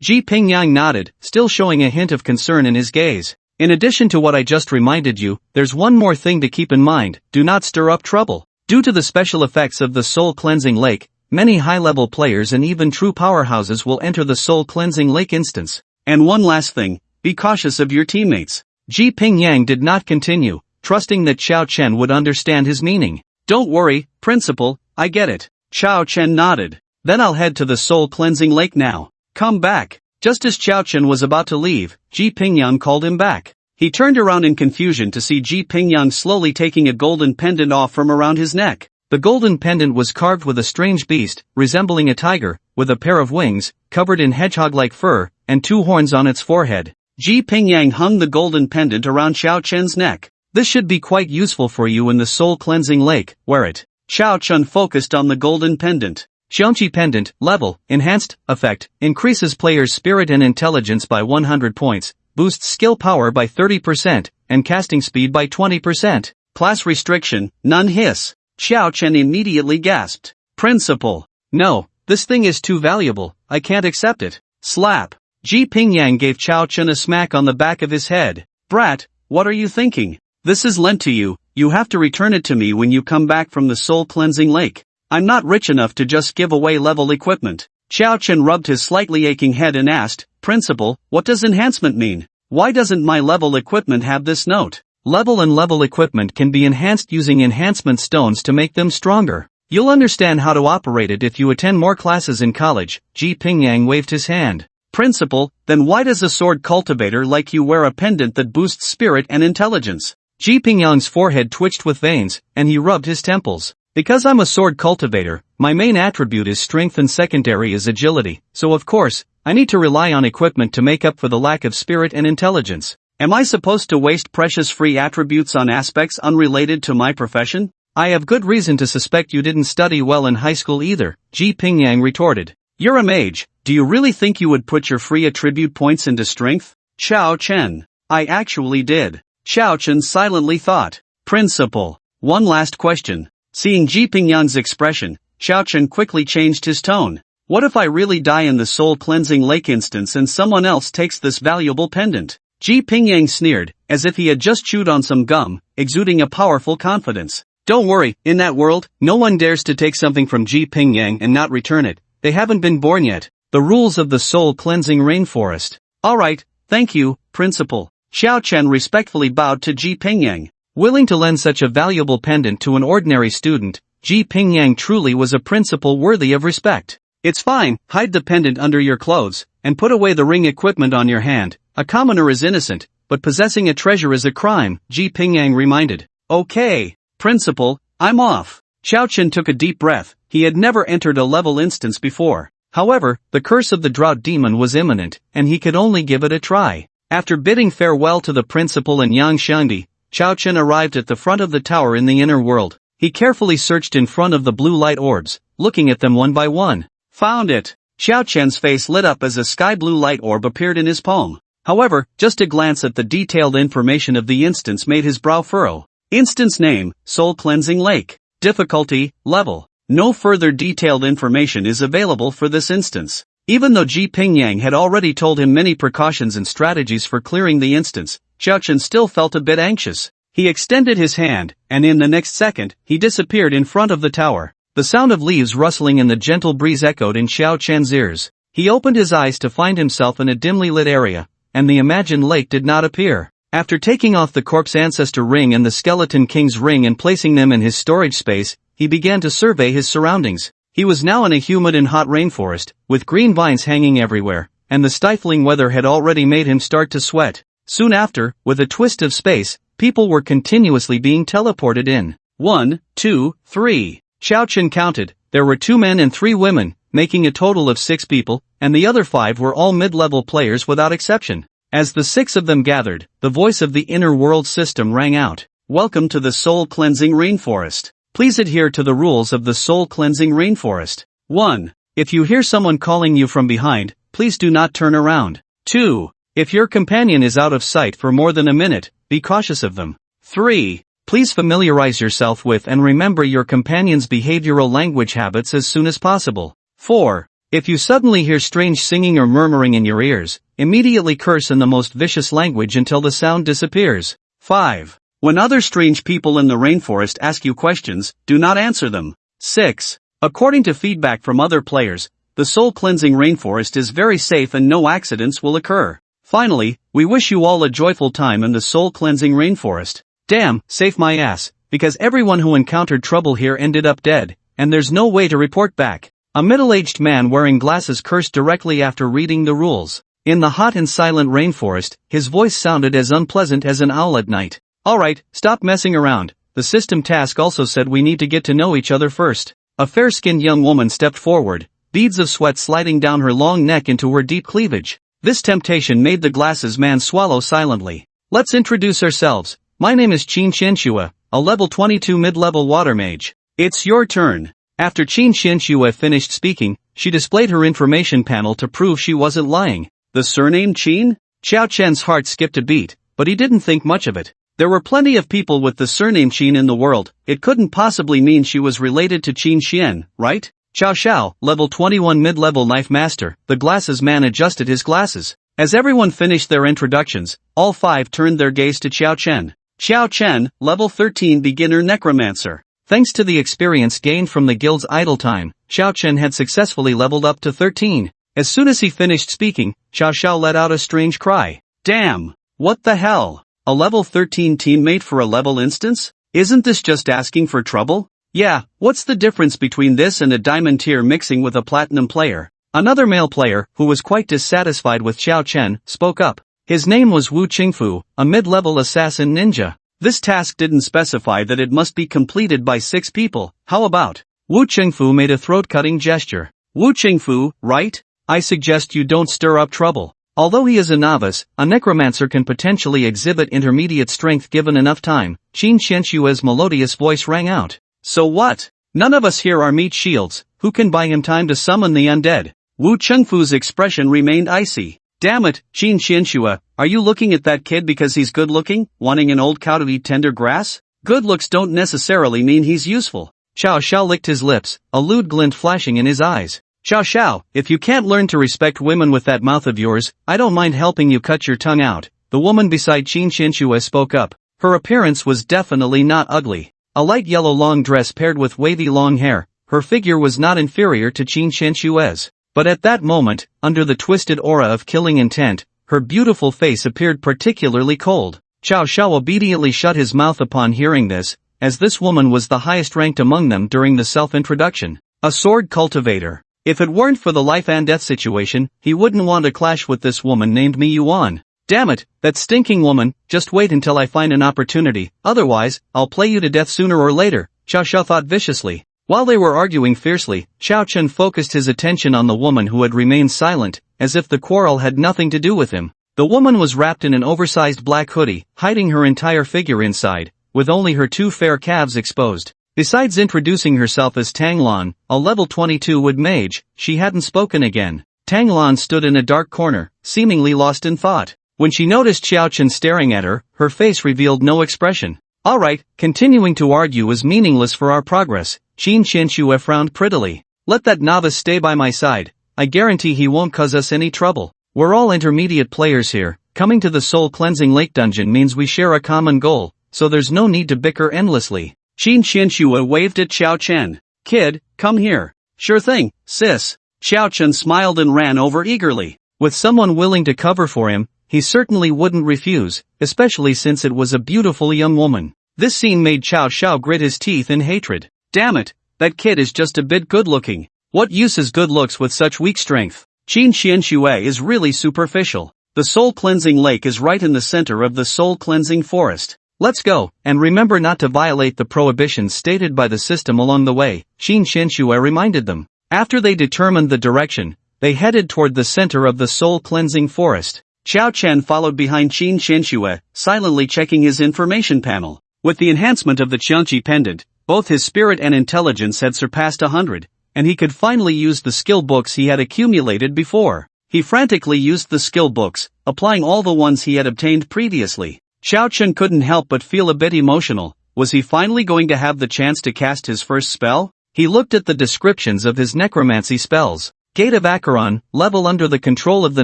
Ji Pingyang nodded, still showing a hint of concern in his gaze. In addition to what I just reminded you, there's one more thing to keep in mind: do not stir up trouble. Due to the special effects of the Soul Cleansing Lake, many high-level players and even true powerhouses will enter the Soul Cleansing Lake instance. And one last thing, be cautious of your teammates. Ji Pingyang did not continue, trusting that Qiao Chen would understand his meaning. Don't worry, Principal, I get it. Qiao Chen nodded. Then I'll head to the Soul Cleansing Lake now. Come back. Just as Qiao Chen was about to leave, Ji Pingyang called him back. He turned around in confusion to see Ji Pingyang slowly taking a golden pendant off from around his neck. The golden pendant was carved with a strange beast, resembling a tiger, with a pair of wings, covered in hedgehog-like fur, and 2 horns on its forehead. Ji Pingyang hung the golden pendant around Qiao Chen's neck. This should be quite useful for you in the Soul Cleansing Lake. Wear it. Qiao Chen focused on the golden pendant. Xiongqi Pendant, Level, Enhanced, Effect, increases player's spirit and intelligence by 100 points, boosts skill power by 30%, and casting speed by 20%. Class restriction, none. Hiss. Qiao Chen immediately gasped. Principal. No, this thing is too valuable, I can't accept it. Slap. Ji Pingyang gave Qiao Chen a smack on the back of his head. Brat, what are you thinking? This is lent to you, you have to return it to me when you come back from the Soul Cleansing Lake. I'm not rich enough to just give away level equipment. Qiao Chen rubbed his slightly aching head and asked, Principal, what does enhancement mean? Why doesn't my level equipment have this note? Level and level equipment can be enhanced using enhancement stones to make them stronger. You'll understand how to operate it if you attend more classes in college. Ji Pingyang waved his hand. Principal, then why does a sword cultivator like you wear a pendant that boosts spirit and intelligence? Ji Pingyang's forehead twitched with veins, and he rubbed his temples. Because I'm a sword cultivator, my main attribute is strength and secondary is agility, so of course, I need to rely on equipment to make up for the lack of spirit and intelligence. Am I supposed to waste precious free attributes on aspects unrelated to my profession? I have good reason to suspect you didn't study well in high school either, Ji Pingyang retorted. You're a mage, do you really think you would put your free attribute points into strength? Qiao Chen. I actually did. Qiao Chen silently thought. Principal. One last question. Seeing Ji Pingyang's expression, Qiao Chen quickly changed his tone. What if I really die in the Soul Cleansing Lake instance and someone else takes this valuable pendant? Ji Pingyang sneered, as if he had just chewed on some gum, exuding a powerful confidence. Don't worry, in that world, no one dares to take something from Ji Pingyang and not return it. They haven't been born yet. The rules of the Soul Cleansing Rainforest. Alright, thank you, Principal. Qiao Chen respectfully bowed to Ji Pingyang. Willing to lend such a valuable pendant to an ordinary student, Ji Pingyang truly was a principal worthy of respect. It's fine, hide the pendant under your clothes, and put away the ring equipment on your hand. A commoner is innocent, but possessing a treasure is a crime, Ji Pingyang reminded. Okay, Principal, I'm off. Qiao Chen took a deep breath. He had never entered a level instance before. However, the curse of the drought demon was imminent, and he could only give it a try. After bidding farewell to the principal and Yang Xiangdi, Qiao Chen arrived at the front of the tower in the inner world. He carefully searched in front of the blue light orbs, looking at them one by one. Found it! Qiao Chen's face lit up as a sky blue light orb appeared in his palm. However, just a glance at the detailed information of the instance made his brow furrow. Instance name, Soul Cleansing Lake. Difficulty, level. No further detailed information is available for this instance. Even though Ji Pingyang had already told him many precautions and strategies for clearing the instance, Qiao Chen still felt a bit anxious. He extended his hand, and in the next second, he disappeared in front of the tower. The sound of leaves rustling in the gentle breeze echoed in Qiao Chen's ears. He opened his eyes to find himself in a dimly lit area, and the imagined lake did not appear. After taking off the corpse ancestor ring and the skeleton king's ring and placing them in his storage space, he began to survey his surroundings. He was now in a humid and hot rainforest, with green vines hanging everywhere, and the stifling weather had already made him start to sweat. Soon after, with a twist of space, people were continuously being teleported in. 1, 2, 3. Qiao Chen counted. There were 2 men and 3 women, making a total of 6 people, and the other 5 were all mid-level players without exception. As the 6 of them gathered, the voice of the inner world system rang out. Welcome to the soul cleansing rainforest. Please adhere to the rules of the soul cleansing rainforest. 1. If you hear someone calling you from behind, please do not turn around. 2. If your companion is out of sight for more than a minute, be cautious of them. 3. Please familiarize yourself with and remember your companion's behavioral language habits as soon as possible. 4. If you suddenly hear strange singing or murmuring in your ears, immediately curse in the most vicious language until the sound disappears. 5. When other strange people in the rainforest ask you questions, do not answer them. 6. According to feedback from other players, the soul cleansing rainforest is very safe and no accidents will occur. Finally, we wish you all a joyful time in the soul cleansing rainforest. Damn, safe my ass, because everyone who encountered trouble here ended up dead, and there's no way to report back. A middle-aged man wearing glasses cursed directly after reading the rules. In the hot and silent rainforest, his voice sounded as unpleasant as an owl at night. Alright, stop messing around. The system task also said we need to get to know each other first. A fair-skinned young woman stepped forward, beads of sweat sliding down her long neck into her deep cleavage. This temptation made the glasses man swallow silently. Let's introduce ourselves. My name is Qin Xianxue, a level 22 mid-level water mage. It's your turn. After Qin Xianxue finished speaking, she displayed her information panel to prove she wasn't lying. The surname Qin? Xiao Chen's heart skipped a beat, but he didn't think much of it. There were plenty of people with the surname Qin in the world, it couldn't possibly mean she was related to Qin Xian, right? Xiao Xiao, level 21 mid-level knife master, the glasses man adjusted his glasses. As everyone finished their introductions, all 5 turned their gaze to Xiao Chen. Xiao Chen, level 13 beginner necromancer. Thanks to the experience gained from the guild's idle time, Xiao Chen had successfully leveled up to 13. As soon as he finished speaking, Xiao Xiao let out a strange cry. Damn! What the hell? A level 13 teammate for a level instance? Isn't this just asking for trouble? Yeah, what's the difference between this and a diamond tier mixing with a platinum player? Another male player, who was quite dissatisfied with Xiao Chen, spoke up. His name was Wu Qingfu, a mid-level assassin ninja. This task didn't specify that it must be completed by 6 people. How about? Wu Qingfu made a throat-cutting gesture. Wu Qingfu, right? I suggest you don't stir up trouble. Although he is a novice, a necromancer can potentially exhibit intermediate strength given enough time. Qin Xianxue's melodious voice rang out. So what? None of us here are meat shields, who can buy him time to summon the undead? Wu Chengfu's expression remained icy. Damn it, Qin Xianxue, are you looking at that kid because he's good looking, wanting an old cow to eat tender grass? Good looks don't necessarily mean he's useful. Xiao Xiao licked his lips, a lewd glint flashing in his eyes. Xiao Xiao, if you can't learn to respect women with that mouth of yours, I don't mind helping you cut your tongue out. The woman beside Qin Xianxue spoke up. Her appearance was definitely not ugly. A light yellow long dress paired with wavy long hair, her figure was not inferior to Qin Xianxue's. But at that moment, under the twisted aura of killing intent, her beautiful face appeared particularly cold. Xiao Xiao obediently shut his mouth upon hearing this, as this woman was the highest ranked among them during the self-introduction. A sword cultivator. If it weren't for the life and death situation, he wouldn't want to clash with this woman named Mi Yuan. Damn it, that stinking woman, just wait until I find an opportunity, otherwise, I'll play you to death sooner or later, Xiao Xiao thought viciously. While they were arguing fiercely, Xiao Chen focused his attention on the woman who had remained silent, as if the quarrel had nothing to do with him. The woman was wrapped in an oversized black hoodie, hiding her entire figure inside, with only her 2 fair calves exposed. Besides introducing herself as Tang Lan, a level 22 wood mage, she hadn't spoken again. Tang Lan stood in a dark corner, seemingly lost in thought. When she noticed Xiao Chen staring at her, her face revealed no expression. Alright, continuing to argue is meaningless for our progress, Qin Xianxue frowned prettily. Let that novice stay by my side, I guarantee he won't cause us any trouble. We're all intermediate players here, coming to the soul cleansing lake dungeon means we share a common goal, so there's no need to bicker endlessly. Qin Xianxue waved at Xiao Chen. Kid, come here. Sure thing, sis. Xiao Chen smiled and ran over eagerly. With someone willing to cover for him, he certainly wouldn't refuse, especially since it was a beautiful young woman. This scene made Xiao Xiao grit his teeth in hatred. Damn it, that kid is just a bit good-looking. What use is good looks with such weak strength? Qin Xianxue is really superficial. The soul cleansing lake is right in the center of the soul cleansing forest. Let's go, and remember not to violate the prohibitions stated by the system along the way, Qin Xianxue reminded them. After they determined the direction, they headed toward the center of the soul cleansing forest. Xiao Chen followed behind Qin Qianxue, silently checking his information panel. With the enhancement of the Qiangqi pendant, both his spirit and intelligence had surpassed 100, and he could finally use the skill books he had accumulated before. He frantically used the skill books, applying all the ones he had obtained previously. Xiao Chen couldn't help but feel a bit emotional. Was he finally going to have the chance to cast his first spell? He looked at the descriptions of his necromancy spells. Gate of Acheron, level under the control of the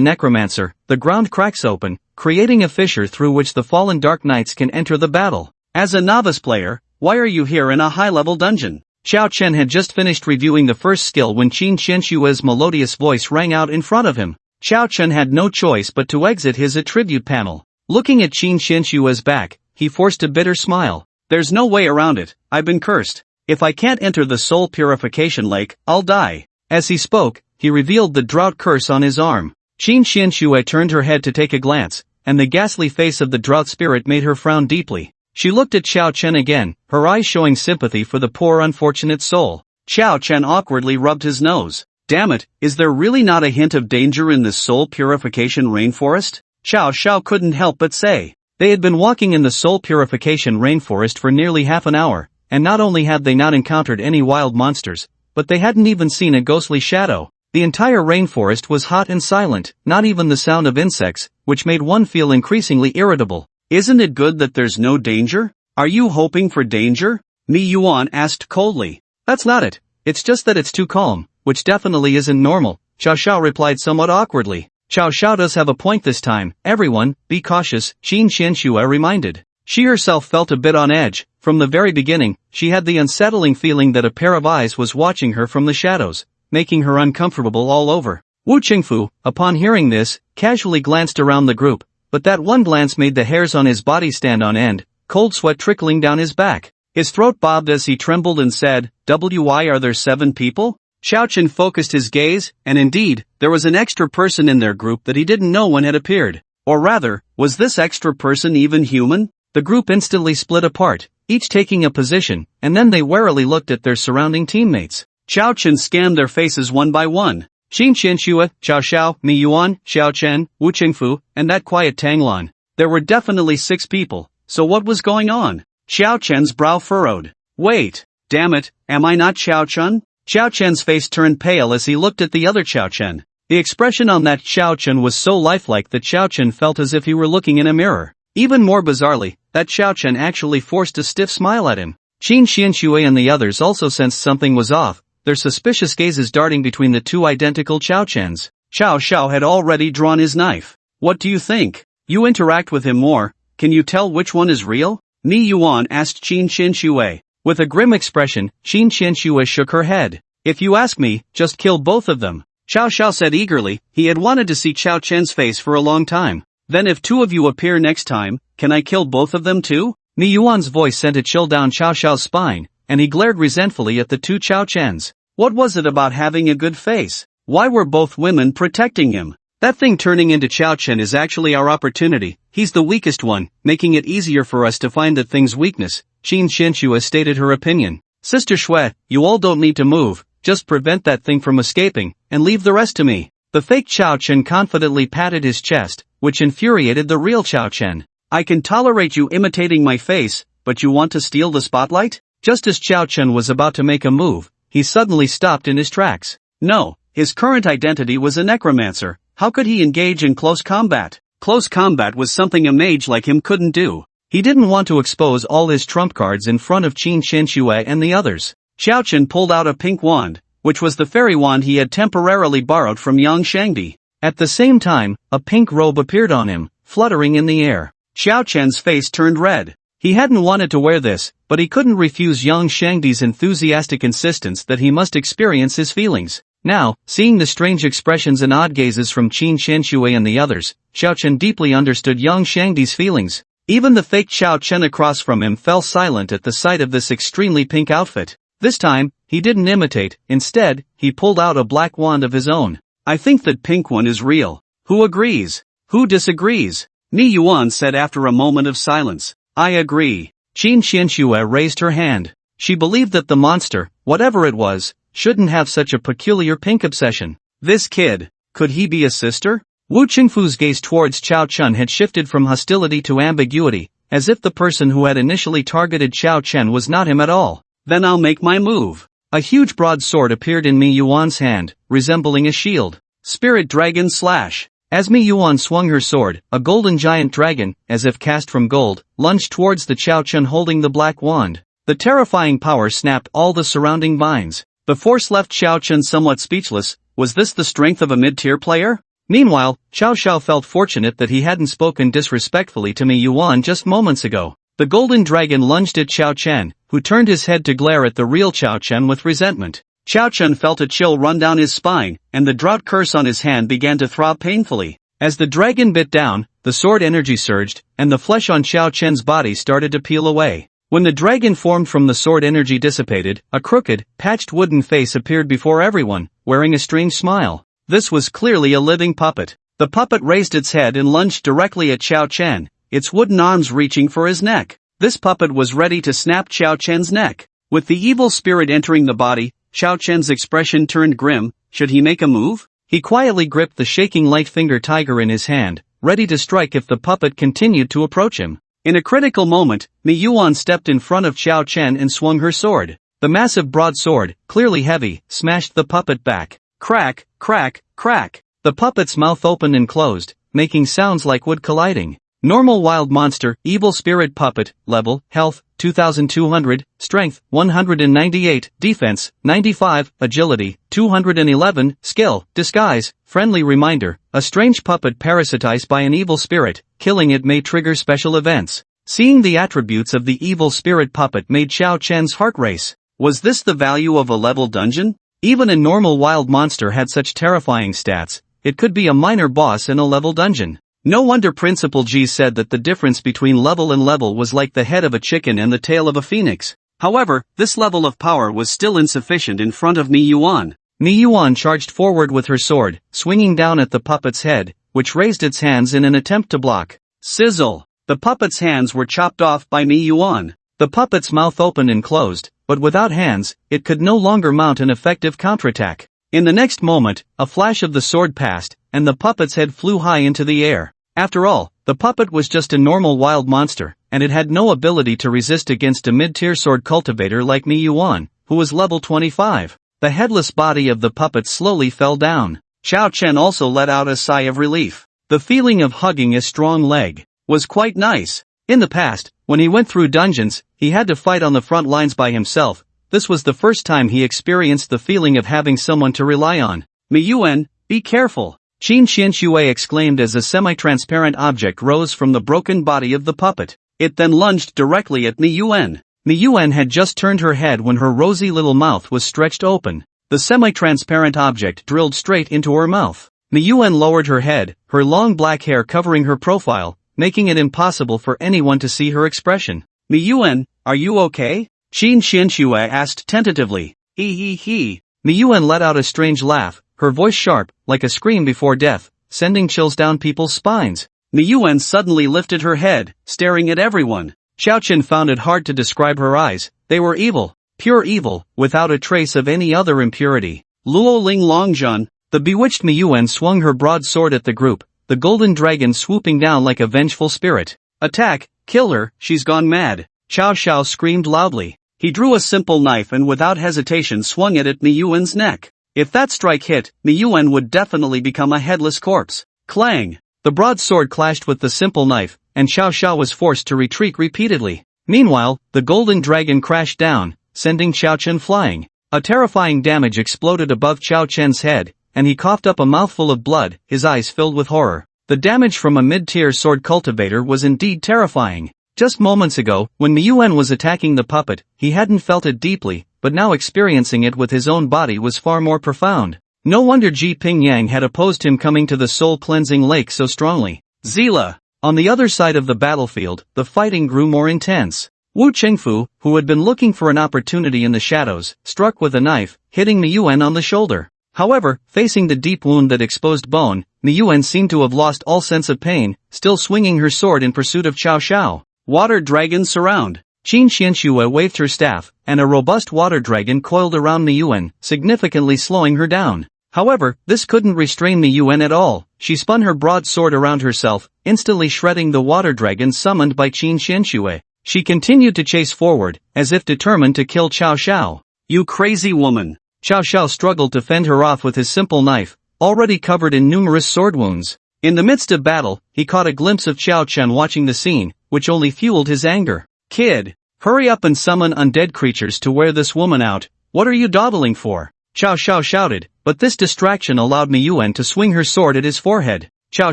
necromancer, the ground cracks open, creating a fissure through which the fallen dark knights can enter the battle. As a novice player, why are you here in a high-level dungeon? Xiao Chen had just finished reviewing the first skill when Qin Qianshue's melodious voice rang out in front of him. Xiao Chen had no choice but to exit his attribute panel. Looking at Qin Qianshue's back, he forced a bitter smile. There's no way around it, I've been cursed. If I can't enter the soul purification lake, I'll die. As he spoke, he revealed the drought curse on his arm. Qin Qianxue turned her head to take a glance, and the ghastly face of the drought spirit made her frown deeply. She looked at Xiao Chen again, her eyes showing sympathy for the poor unfortunate soul. Xiao Chen awkwardly rubbed his nose. Damn it, is there really not a hint of danger in this soul purification rainforest? Xiao couldn't help but say. They had been walking in the soul purification rainforest for nearly half an hour, and not only had they not encountered any wild monsters, but they hadn't even seen a ghostly shadow. The entire rainforest was hot and silent, not even the sound of insects, which made one feel increasingly irritable. Isn't it good that there's no danger? Are you hoping for danger? Mi Yuan asked coldly. That's not it. It's just that it's too calm, which definitely isn't normal, Xiao replied somewhat awkwardly. Xiao does have a point this time. Everyone, be cautious, Qin Qianxue reminded. She herself felt a bit on edge. From the very beginning, she had the unsettling feeling that a pair of eyes was watching her from the shadows, making her uncomfortable all over. Wu Qingfu, upon hearing this, casually glanced around the group, but that one glance made the hairs on his body stand on end, cold sweat trickling down his back. His throat bobbed as he trembled and said, "Why are there 7 people?" Xiao Chen focused his gaze, and indeed, there was an extra person in their group that he didn't know when had appeared. Or rather, was this extra person even human? The group instantly split apart, each taking a position, and then they warily looked at their surrounding teammates. Xiao Chen scanned their faces one by one. Qin Qianxue, Xiao, Mi Yuan, Xiao Chen, Wu Qingfu, and that quiet Tanglan. There were definitely 6 people, so what was going on? Xiao Chen's brow furrowed. Wait, damn it, am I not Xiao Chen? Xiao Chen's face turned pale as he looked at the other Xiao Chen. The expression on that Xiao Chen was so lifelike that Xiao Chen felt as if he were looking in a mirror. Even more bizarrely, that Xiao Chen actually forced a stiff smile at him. Qin Qianxue and the others also sensed something was off, their suspicious gazes darting between the 2 identical Xiao Chens. Xiao had already drawn his knife. What do you think? You interact with him more, can you tell which one is real? Mi Yuan asked Qin Qianxue. With a grim expression, Qin Qianxue shook her head. If you ask me, just kill both of them. Xiao said eagerly, he had wanted to see Xiao Chen's face for a long time. Then if 2 of you appear next time, can I kill both of them too? Mi Yuan's voice sent a chill down Xiao's spine, and he glared resentfully at the 2 Xiao Chens. What was it about having a good face? Why were both women protecting him? That thing turning into Xiao Chen is actually our opportunity. He's the weakest one, making it easier for us to find that thing's weakness. Qin Qianxue stated her opinion. Sister Shui, you all don't need to move, just prevent that thing from escaping, and leave the rest to me. The fake Xiao Chen confidently patted his chest, which infuriated the real Xiao Chen. I can tolerate you imitating my face, but you want to steal the spotlight? Just as Xiao Chen was about to make a move, he suddenly stopped in his tracks. No, his current identity was a necromancer. How could he engage in close combat? Close combat was something a mage like him couldn't do. He didn't want to expose all his trump cards in front of Qin Qianxue and the others. Xiao Chen pulled out a pink wand, which was the fairy wand he had temporarily borrowed from Yang Shangdi. At the same time, a pink robe appeared on him, fluttering in the air. Xiao Chen's face turned red. He hadn't wanted to wear this, but he couldn't refuse Yang Shangdi's enthusiastic insistence that he must experience his feelings. Now, seeing the strange expressions and odd gazes from Qin Qianxue and the others, Xiao Chen deeply understood Yang Shangdi's feelings. Even the fake Xiao Chen across from him fell silent at the sight of this extremely pink outfit. This time, he didn't imitate, instead, he pulled out a black wand of his own. I think that pink one is real. Who agrees? Who disagrees? Mi Yuan said after a moment of silence. I agree. Qin Qianxue raised her hand. She believed that the monster, whatever it was, shouldn't have such a peculiar pink obsession. This kid, could he be a sister? Wu Qingfu's gaze towards Chao Chun had shifted from hostility to ambiguity, as if the person who had initially targeted Chao Chen was not him at all. Then I'll make my move. A huge broadsword appeared in Mi Yuan's hand, resembling a shield. Spirit Dragon Slash. As Mi Yuan swung her sword, a golden giant dragon, as if cast from gold, lunged towards the Chao Chun holding the black wand. The terrifying power snapped all the surrounding vines. The force left Chao Chun somewhat speechless. Was this the strength of a mid-tier player? Meanwhile, Chao Xiao felt fortunate that he hadn't spoken disrespectfully to Mi Yuan just moments ago. The golden dragon lunged at Chao Chen, who turned his head to glare at the real Chao Chen with resentment. Chao Chen felt a chill run down his spine, and the drought curse on his hand began to throb painfully. As the dragon bit down, the sword energy surged, and the flesh on Chao Chen's body started to peel away. When the dragon formed from the sword energy dissipated, a crooked, patched wooden face appeared before everyone, wearing a strange smile. This was clearly a living puppet. The puppet raised its head and lunged directly at Chao Chen, its wooden arms reaching for his neck. This puppet was ready to snap Chao Chen's neck. With the evil spirit entering the body, Chao Chen's expression turned grim. Should he make a move? He quietly gripped the shaking light-finger tiger in his hand, ready to strike if the puppet continued to approach him. In a critical moment, Mi Yuan stepped in front of Chao Chen and swung her sword. The massive broadsword, clearly heavy, smashed the puppet back. Crack, crack, crack. The puppet's mouth opened and closed, making sounds like wood colliding. Normal wild monster, evil spirit puppet, level, health, 2200, strength, 198, defense, 95, agility, 211, skill, disguise, friendly reminder, a strange puppet parasitized by an evil spirit, killing it may trigger special events. Seeing the attributes of the evil spirit puppet made Chao Chen's heart race. Was this the value of a level dungeon? Even a normal wild monster had such terrifying stats, it could be a minor boss in a level dungeon. No wonder Principal G said that the difference between level and level was like the head of a chicken and the tail of a phoenix. However, this level of power was still insufficient in front of Mi Yuan. Mi Yuan charged forward with her sword, swinging down at the puppet's head, which raised its hands in an attempt to block. Sizzle! The puppet's hands were chopped off by Mi Yuan. The puppet's mouth opened and closed, but without hands, it could no longer mount an effective counterattack. In the next moment, a flash of the sword passed, and the puppet's head flew high into the air. After all, the puppet was just a normal wild monster, and it had no ability to resist against a mid-tier sword cultivator like Mi Yuan, who was level 25. The headless body of the puppet slowly fell down. Chao Chen also let out a sigh of relief. The feeling of hugging a strong leg was quite nice. In the past, when he went through dungeons, he had to fight on the front lines by himself. This was the first time he experienced the feeling of having someone to rely on. Mi Yuan, be careful! Qin Xianxue exclaimed as a semi-transparent object rose from the broken body of the puppet. It then lunged directly at Mi Yuan. Mi Yuan had just turned her head when her rosy little mouth was stretched open. The semi-transparent object drilled straight into her mouth. Mi Yuan lowered her head, her long black hair covering her profile, making it impossible for anyone to see her expression. Mi Yuan, are you okay? Qin Xianxue asked tentatively. He. Mi Yuan let out a strange laugh, her voice sharp, like a scream before death, sending chills down people's spines. Mi Yuan suddenly lifted her head, staring at everyone. Xiao Chen found it hard to describe her eyes. They were evil, pure evil, without a trace of any other impurity. Luo Ling Longjun. The bewitched Mi Yuan swung her broadsword at the group, the golden dragon swooping down like a vengeful spirit. Attack, kill her, she's gone mad. Chao Xiao screamed loudly. He drew a simple knife and without hesitation swung it at Mi Yuan's neck. If that strike hit, Mi Yuan would definitely become a headless corpse. Clang! The broadsword clashed with the simple knife, and Xiao Xiao was forced to retreat repeatedly. Meanwhile, the golden dragon crashed down, sending Xiao Chen flying. A terrifying damage exploded above Xiao Chen's head, and he coughed up a mouthful of blood, his eyes filled with horror. The damage from a mid-tier sword cultivator was indeed terrifying. Just moments ago, when Mi Yuan was attacking the puppet, he hadn't felt it deeply, but now experiencing it with his own body was far more profound. No wonder Ji Pingyang had opposed him coming to the soul-cleansing lake so strongly. Zila! On the other side of the battlefield, the fighting grew more intense. Wu Qingfu, who had been looking for an opportunity in the shadows, struck with a knife, hitting Mi Yuan on the shoulder. However, facing the deep wound that exposed bone, Mi Yuan seemed to have lost all sense of pain, still swinging her sword in pursuit of Chao Xiao. Water Dragon Surround. Qin Xianxue waved her staff, and a robust water dragon coiled around Mi Yuan, significantly slowing her down. However, this couldn't restrain Mi Yuan at all. She spun her broadsword around herself, instantly shredding the water dragon summoned by Qin Xianxue. She continued to chase forward, as if determined to kill Cao Xiao. You crazy woman! Cao Xiao struggled to fend her off with his simple knife, already covered in numerous sword wounds. In the midst of battle, he caught a glimpse of Xiao Chen watching the scene, which only fueled his anger. Kid, hurry up and summon undead creatures to wear this woman out. What are you dawdling for? Cao Xiao shouted, but this distraction allowed Mi Yuan to swing her sword at his forehead. Cao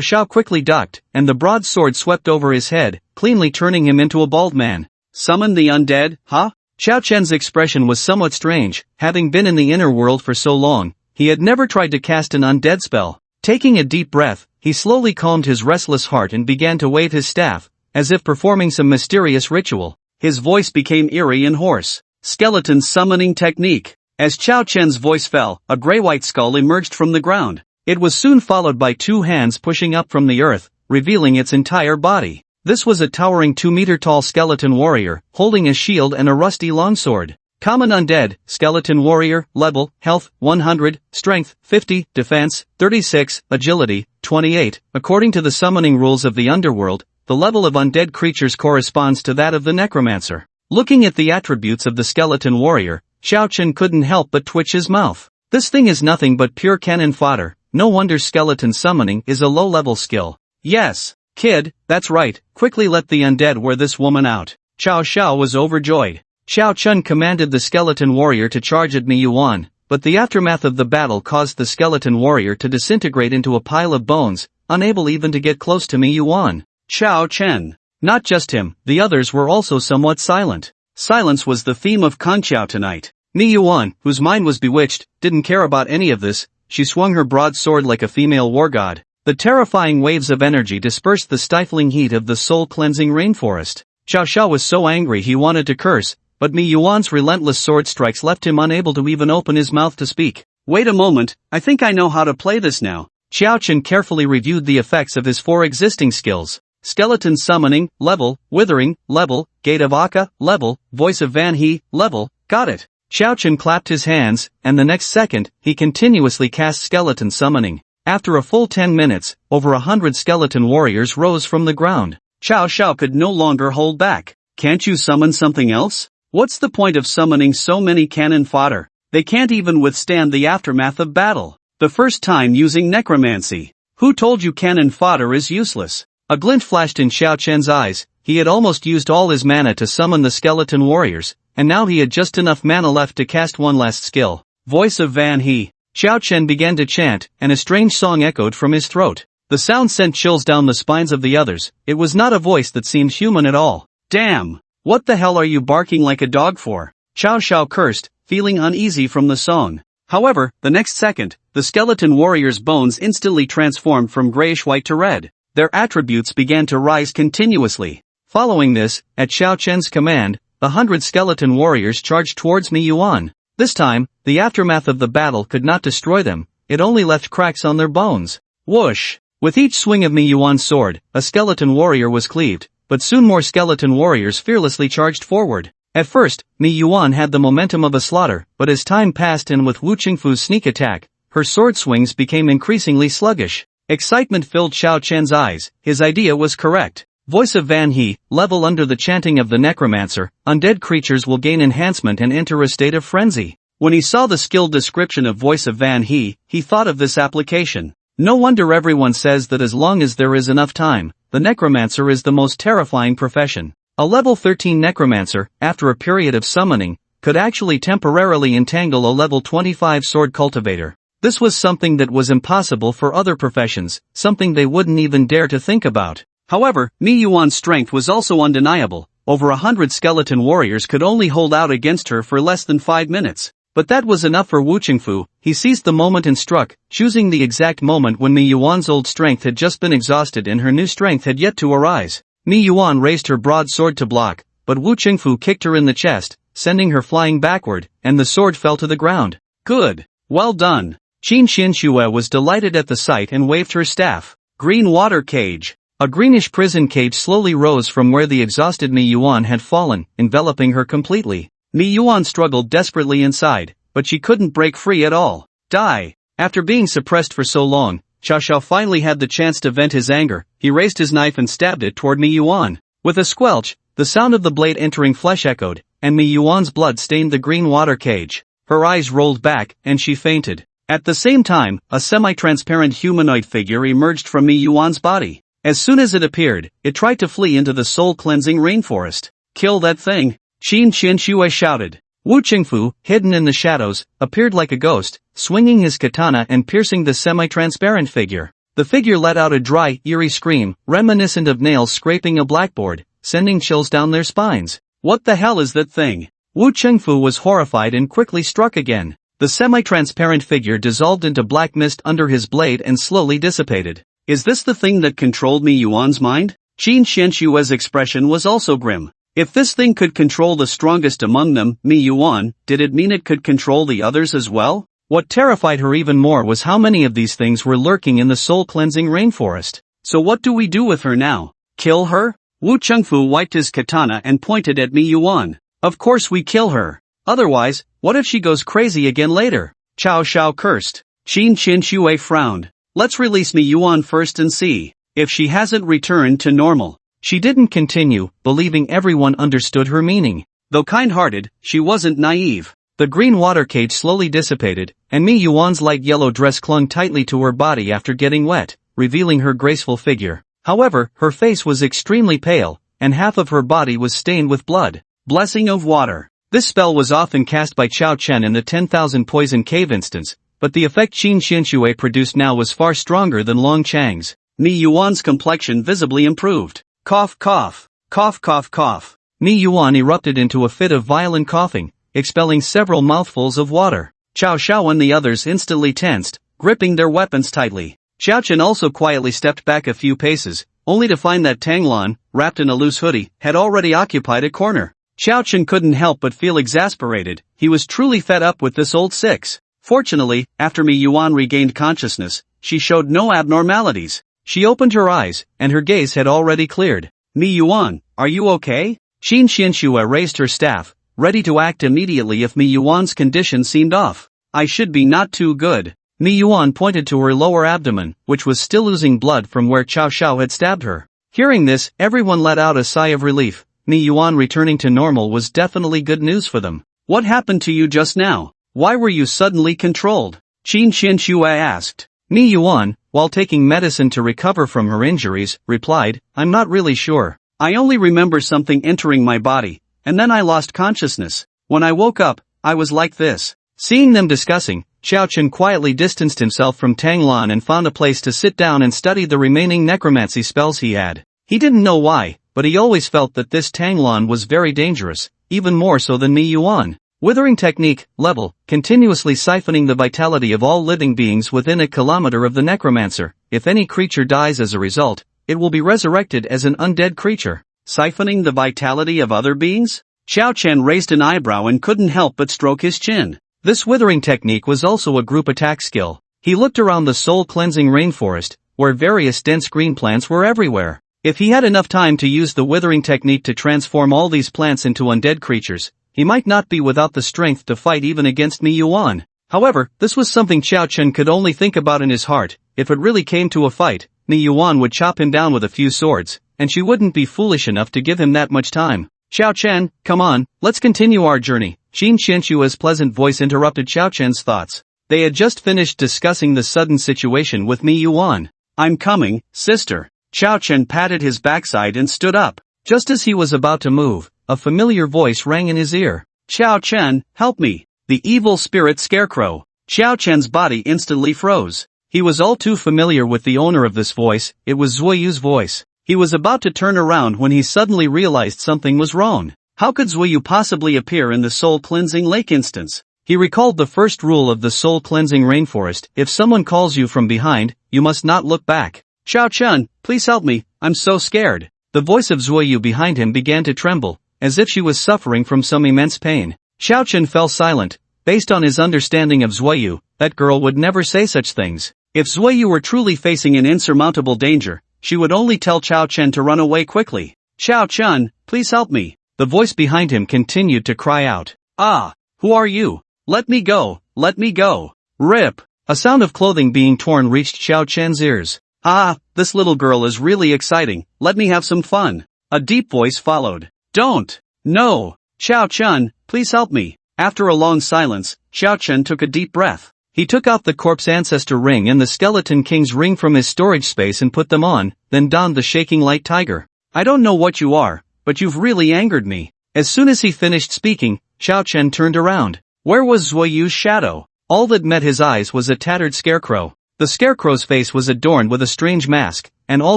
Xiao quickly ducked, and the broadsword swept over his head, cleanly turning him into a bald man. Summon the undead, huh? Xiao Chen's expression was somewhat strange. Having been in the inner world for so long, he had never tried to cast an undead spell. Taking a deep breath, he slowly calmed his restless heart and began to wave his staff, as if performing some mysterious ritual. His voice became eerie and hoarse. Skeleton summoning technique. As Xiao Chen's voice fell, a gray-white skull emerged from the ground. It was soon followed by two hands pushing up from the earth, revealing its entire body. This was a towering 2-meter-tall skeleton warrior, holding a shield and a rusty longsword. Common undead, skeleton warrior, level, health, 100, strength, 50, defense, 36, agility, 28. According to the summoning rules of the underworld, the level of undead creatures corresponds to that of the necromancer. Looking at the attributes of the skeleton warrior, Xiao Chen couldn't help but twitch his mouth. This thing is nothing but pure cannon fodder. No wonder skeleton summoning is a low-level skill. Yes, kid, that's right, quickly let the undead wear this woman out. Cao Xiao was overjoyed. Xiao Chen commanded the skeleton warrior to charge at Mi Yuan, but the aftermath of the battle caused the skeleton warrior to disintegrate into a pile of bones, unable even to get close to Mi Yuan. Xiao Chen. Not just him, the others were also somewhat silent. Silence was the theme of Kanqiao tonight. Mi Yuan, whose mind was bewitched, didn't care about any of this. She swung her broadsword like a female war god. The terrifying waves of energy dispersed the stifling heat of the soul-cleansing rainforest. Xiao Xiao was so angry he wanted to curse, but Mi Yuan's relentless sword strikes left him unable to even open his mouth to speak. Wait a moment, I think I know how to play this now. Xiao Chen carefully reviewed the effects of his 4 existing skills. Skeleton summoning, level, withering, level, gate of Akka, level, voice of Van He, level, got it. Xiao Chen clapped his hands, and the next second, he continuously cast skeleton summoning. After a full 10 minutes, over 100 skeleton warriors rose from the ground. Cao Xiao could no longer hold back. Can't you summon something else? What's the point of summoning so many cannon fodder? They can't even withstand the aftermath of battle. The first time using necromancy. Who told you cannon fodder is useless? A glint flashed in Xiao Chen's eyes. He had almost used all his mana to summon the skeleton warriors, and now he had just enough mana left to cast one last skill. Voice of Van He. Xiao Chen began to chant, and a strange song echoed from his throat. The sound sent chills down the spines of the others. It was not a voice that seemed human at all. Damn! What the hell are you barking like a dog for? Cao Xiao cursed, feeling uneasy from the song. However, the next second, the skeleton warrior's bones instantly transformed from grayish-white to red. Their attributes began to rise continuously. Following this, at Xiao Chen's command, 100 skeleton warriors charged towards Mi Yuan. This time, the aftermath of the battle could not destroy them, it only left cracks on their bones. Whoosh! With each swing of Mi Yuan's sword, a skeleton warrior was cleaved, but soon more skeleton warriors fearlessly charged forward. At first, Mi Yuan had the momentum of a slaughter, but as time passed and with Wu Qingfu's sneak attack, her sword swings became increasingly sluggish. Excitement filled Xiao Chen's eyes. His idea was correct. Voice of Van He, level under the chanting of the necromancer, undead creatures will gain enhancement and enter a state of frenzy. When he saw the skilled description of Voice of Van He thought of this application. No wonder everyone says that as long as there is enough time, the necromancer is the most terrifying profession. A level 13 necromancer, after a period of summoning, could actually temporarily entangle a level 25 sword cultivator. This was something that was impossible for other professions, something they wouldn't even dare to think about. However, Mi Yuan's strength was also undeniable. Over 100 skeleton warriors could only hold out against her for less than 5 minutes. But that was enough for Wu Qingfu. He seized the moment and struck, choosing the exact moment when Mi Yuan's old strength had just been exhausted and her new strength had yet to arise. Mi Yuan raised her broadsword to block, but Wu Qingfu kicked her in the chest, sending her flying backward, and the sword fell to the ground. Good. Well done. Qin Xianxue was delighted at the sight and waved her staff. Green water cage. A greenish prison cage slowly rose from where the exhausted Mi Yuan had fallen, enveloping her completely. Mi Yuan struggled desperately inside, but she couldn't break free at all. Die! After being suppressed for so long, Xiao Xiao finally had the chance to vent his anger. He raised his knife and stabbed it toward Mi Yuan. With a squelch, the sound of the blade entering flesh echoed, and Mi Yuan's blood stained the green water cage. Her eyes rolled back, and she fainted. At the same time, a semi-transparent humanoid figure emerged from Mi Yuan's body. As soon as it appeared, it tried to flee into the soul-cleansing rainforest. "Kill that thing!" Qin Qianxue shouted. Wu Qingfu, hidden in the shadows, appeared like a ghost, swinging his katana and piercing the semi-transparent figure. The figure let out a dry, eerie scream, reminiscent of nails scraping a blackboard, sending chills down their spines. "What the hell is that thing?" Wu Qingfu was horrified and quickly struck again. The semi-transparent figure dissolved into black mist under his blade and slowly dissipated. "Is this the thing that controlled Mi Yuan's mind?" Qin Qianxue's expression was also grim. If this thing could control the strongest among them, Mi Yuan, did it mean it could control the others as well? What terrified her even more was how many of these things were lurking in the soul-cleansing rainforest. "So what do we do with her now? Kill her?" Wu Chengfu wiped his katana and pointed at Mi Yuan. "Of course we kill her. Otherwise, what if she goes crazy again later?" Cao Xiao cursed. Qin Qianxue frowned. "Let's release Mi Yuan first and see if she hasn't returned to normal." She didn't continue, believing everyone understood her meaning. Though kind-hearted, she wasn't naive. The green water cage slowly dissipated, and Mi Yuan's light yellow dress clung tightly to her body after getting wet, revealing her graceful figure. However, her face was extremely pale, and half of her body was stained with blood. Blessing of water. This spell was often cast by Chao Chen in the 10,000 Poison Cave instance, but the effect Qin Qianxue produced now was far stronger than Long Chang's. Mi Yuan's complexion visibly improved. Cough cough, cough cough cough. Mi Yuan erupted into a fit of violent coughing, expelling several mouthfuls of water. Cao Xiao and the others instantly tensed, gripping their weapons tightly. Xiao Chen also quietly stepped back a few paces, only to find that Tang Lan, wrapped in a loose hoodie, had already occupied a corner. Xiao Chen couldn't help but feel exasperated. He was truly fed up with this old six. Fortunately, after Mi Yuan regained consciousness, she showed no abnormalities. She opened her eyes, and her gaze had already cleared. "Mi Yuan, are you okay?" Qin Qianxue raised her staff, ready to act immediately if Mi Yuan's condition seemed off. "I should be not too good." Mi Yuan pointed to her lower abdomen, which was still oozing blood from where Cao Xiao had stabbed her. Hearing this, everyone let out a sigh of relief. Mi Yuan returning to normal was definitely good news for them. "What happened to you just now? Why were you suddenly controlled?" Qin Qianxue asked. Mi Yuan, while taking medicine to recover from her injuries, replied, "I'm not really sure. I only remember something entering my body, and then I lost consciousness. When I woke up, I was like this." Seeing them discussing, Xiao Chen quietly distanced himself from Tang Lan and found a place to sit down and study the remaining necromancy spells he had. He didn't know why, but he always felt that this Tang Lan was very dangerous, even more so than Mi Yuan. Withering technique, level, continuously siphoning the vitality of all living beings within a kilometer of the necromancer. If any creature dies as a result, it will be resurrected as an undead creature. Siphoning the vitality of other beings? Xiao Chen raised an eyebrow and couldn't help but stroke his chin. This withering technique was also a group attack skill. He looked around the soul-cleansing rainforest, where various dense green plants were everywhere. If he had enough time to use the withering technique to transform all these plants into undead creatures, he might not be without the strength to fight even against Mi Yuan. However, this was something Xiao Chen could only think about in his heart. If it really came to a fight, Mi Yuan would chop him down with a few swords, and she wouldn't be foolish enough to give him that much time. "Xiao Chen, come on, let's continue our journey." Qin Qianxue's pleasant voice interrupted Xiao Chen's thoughts. They had just finished discussing the sudden situation with Mi Yuan. "I'm coming, sister." Xiao Chen patted his backside and stood up. Just as he was about to move, a familiar voice rang in his ear. "Xiao Chen, help me. The evil spirit scarecrow." Xiao Chen's body instantly froze. He was all too familiar with the owner of this voice. It was Zuoyu's voice. He was about to turn around when he suddenly realized something was wrong. How could Zuoyu possibly appear in the soul-cleansing lake instance? He recalled the first rule of the soul-cleansing rainforest: if someone calls you from behind, you must not look back. "Xiao Chen, please help me, I'm so scared." The voice of Zuoyu behind him began to tremble, as if she was suffering from some immense pain. Xiao Chen fell silent. Based on his understanding of Zuoyu, that girl would never say such things. If Zuoyu were truly facing an insurmountable danger, she would only tell Xiao Chen to run away quickly. "Xiao Chen, please help me." The voice behind him continued to cry out. "Ah, who are you? Let me go, let me go." Rip. A sound of clothing being torn reached Xiao Chen's ears. Ah, this little girl is really exciting, let me have some fun. A deep voice followed. Don't! No! Xiao Chen, please help me. After a long silence, Xiao Chen took a deep breath. He took out the corpse ancestor ring and the skeleton king's ring from his storage space and put them on, then donned the shaking light tiger. I don't know what you are, but you've really angered me. As soon as he finished speaking, Xiao Chen turned around. Where was Zuoyu's shadow? All that met his eyes was a tattered scarecrow. The scarecrow's face was adorned with a strange mask, and all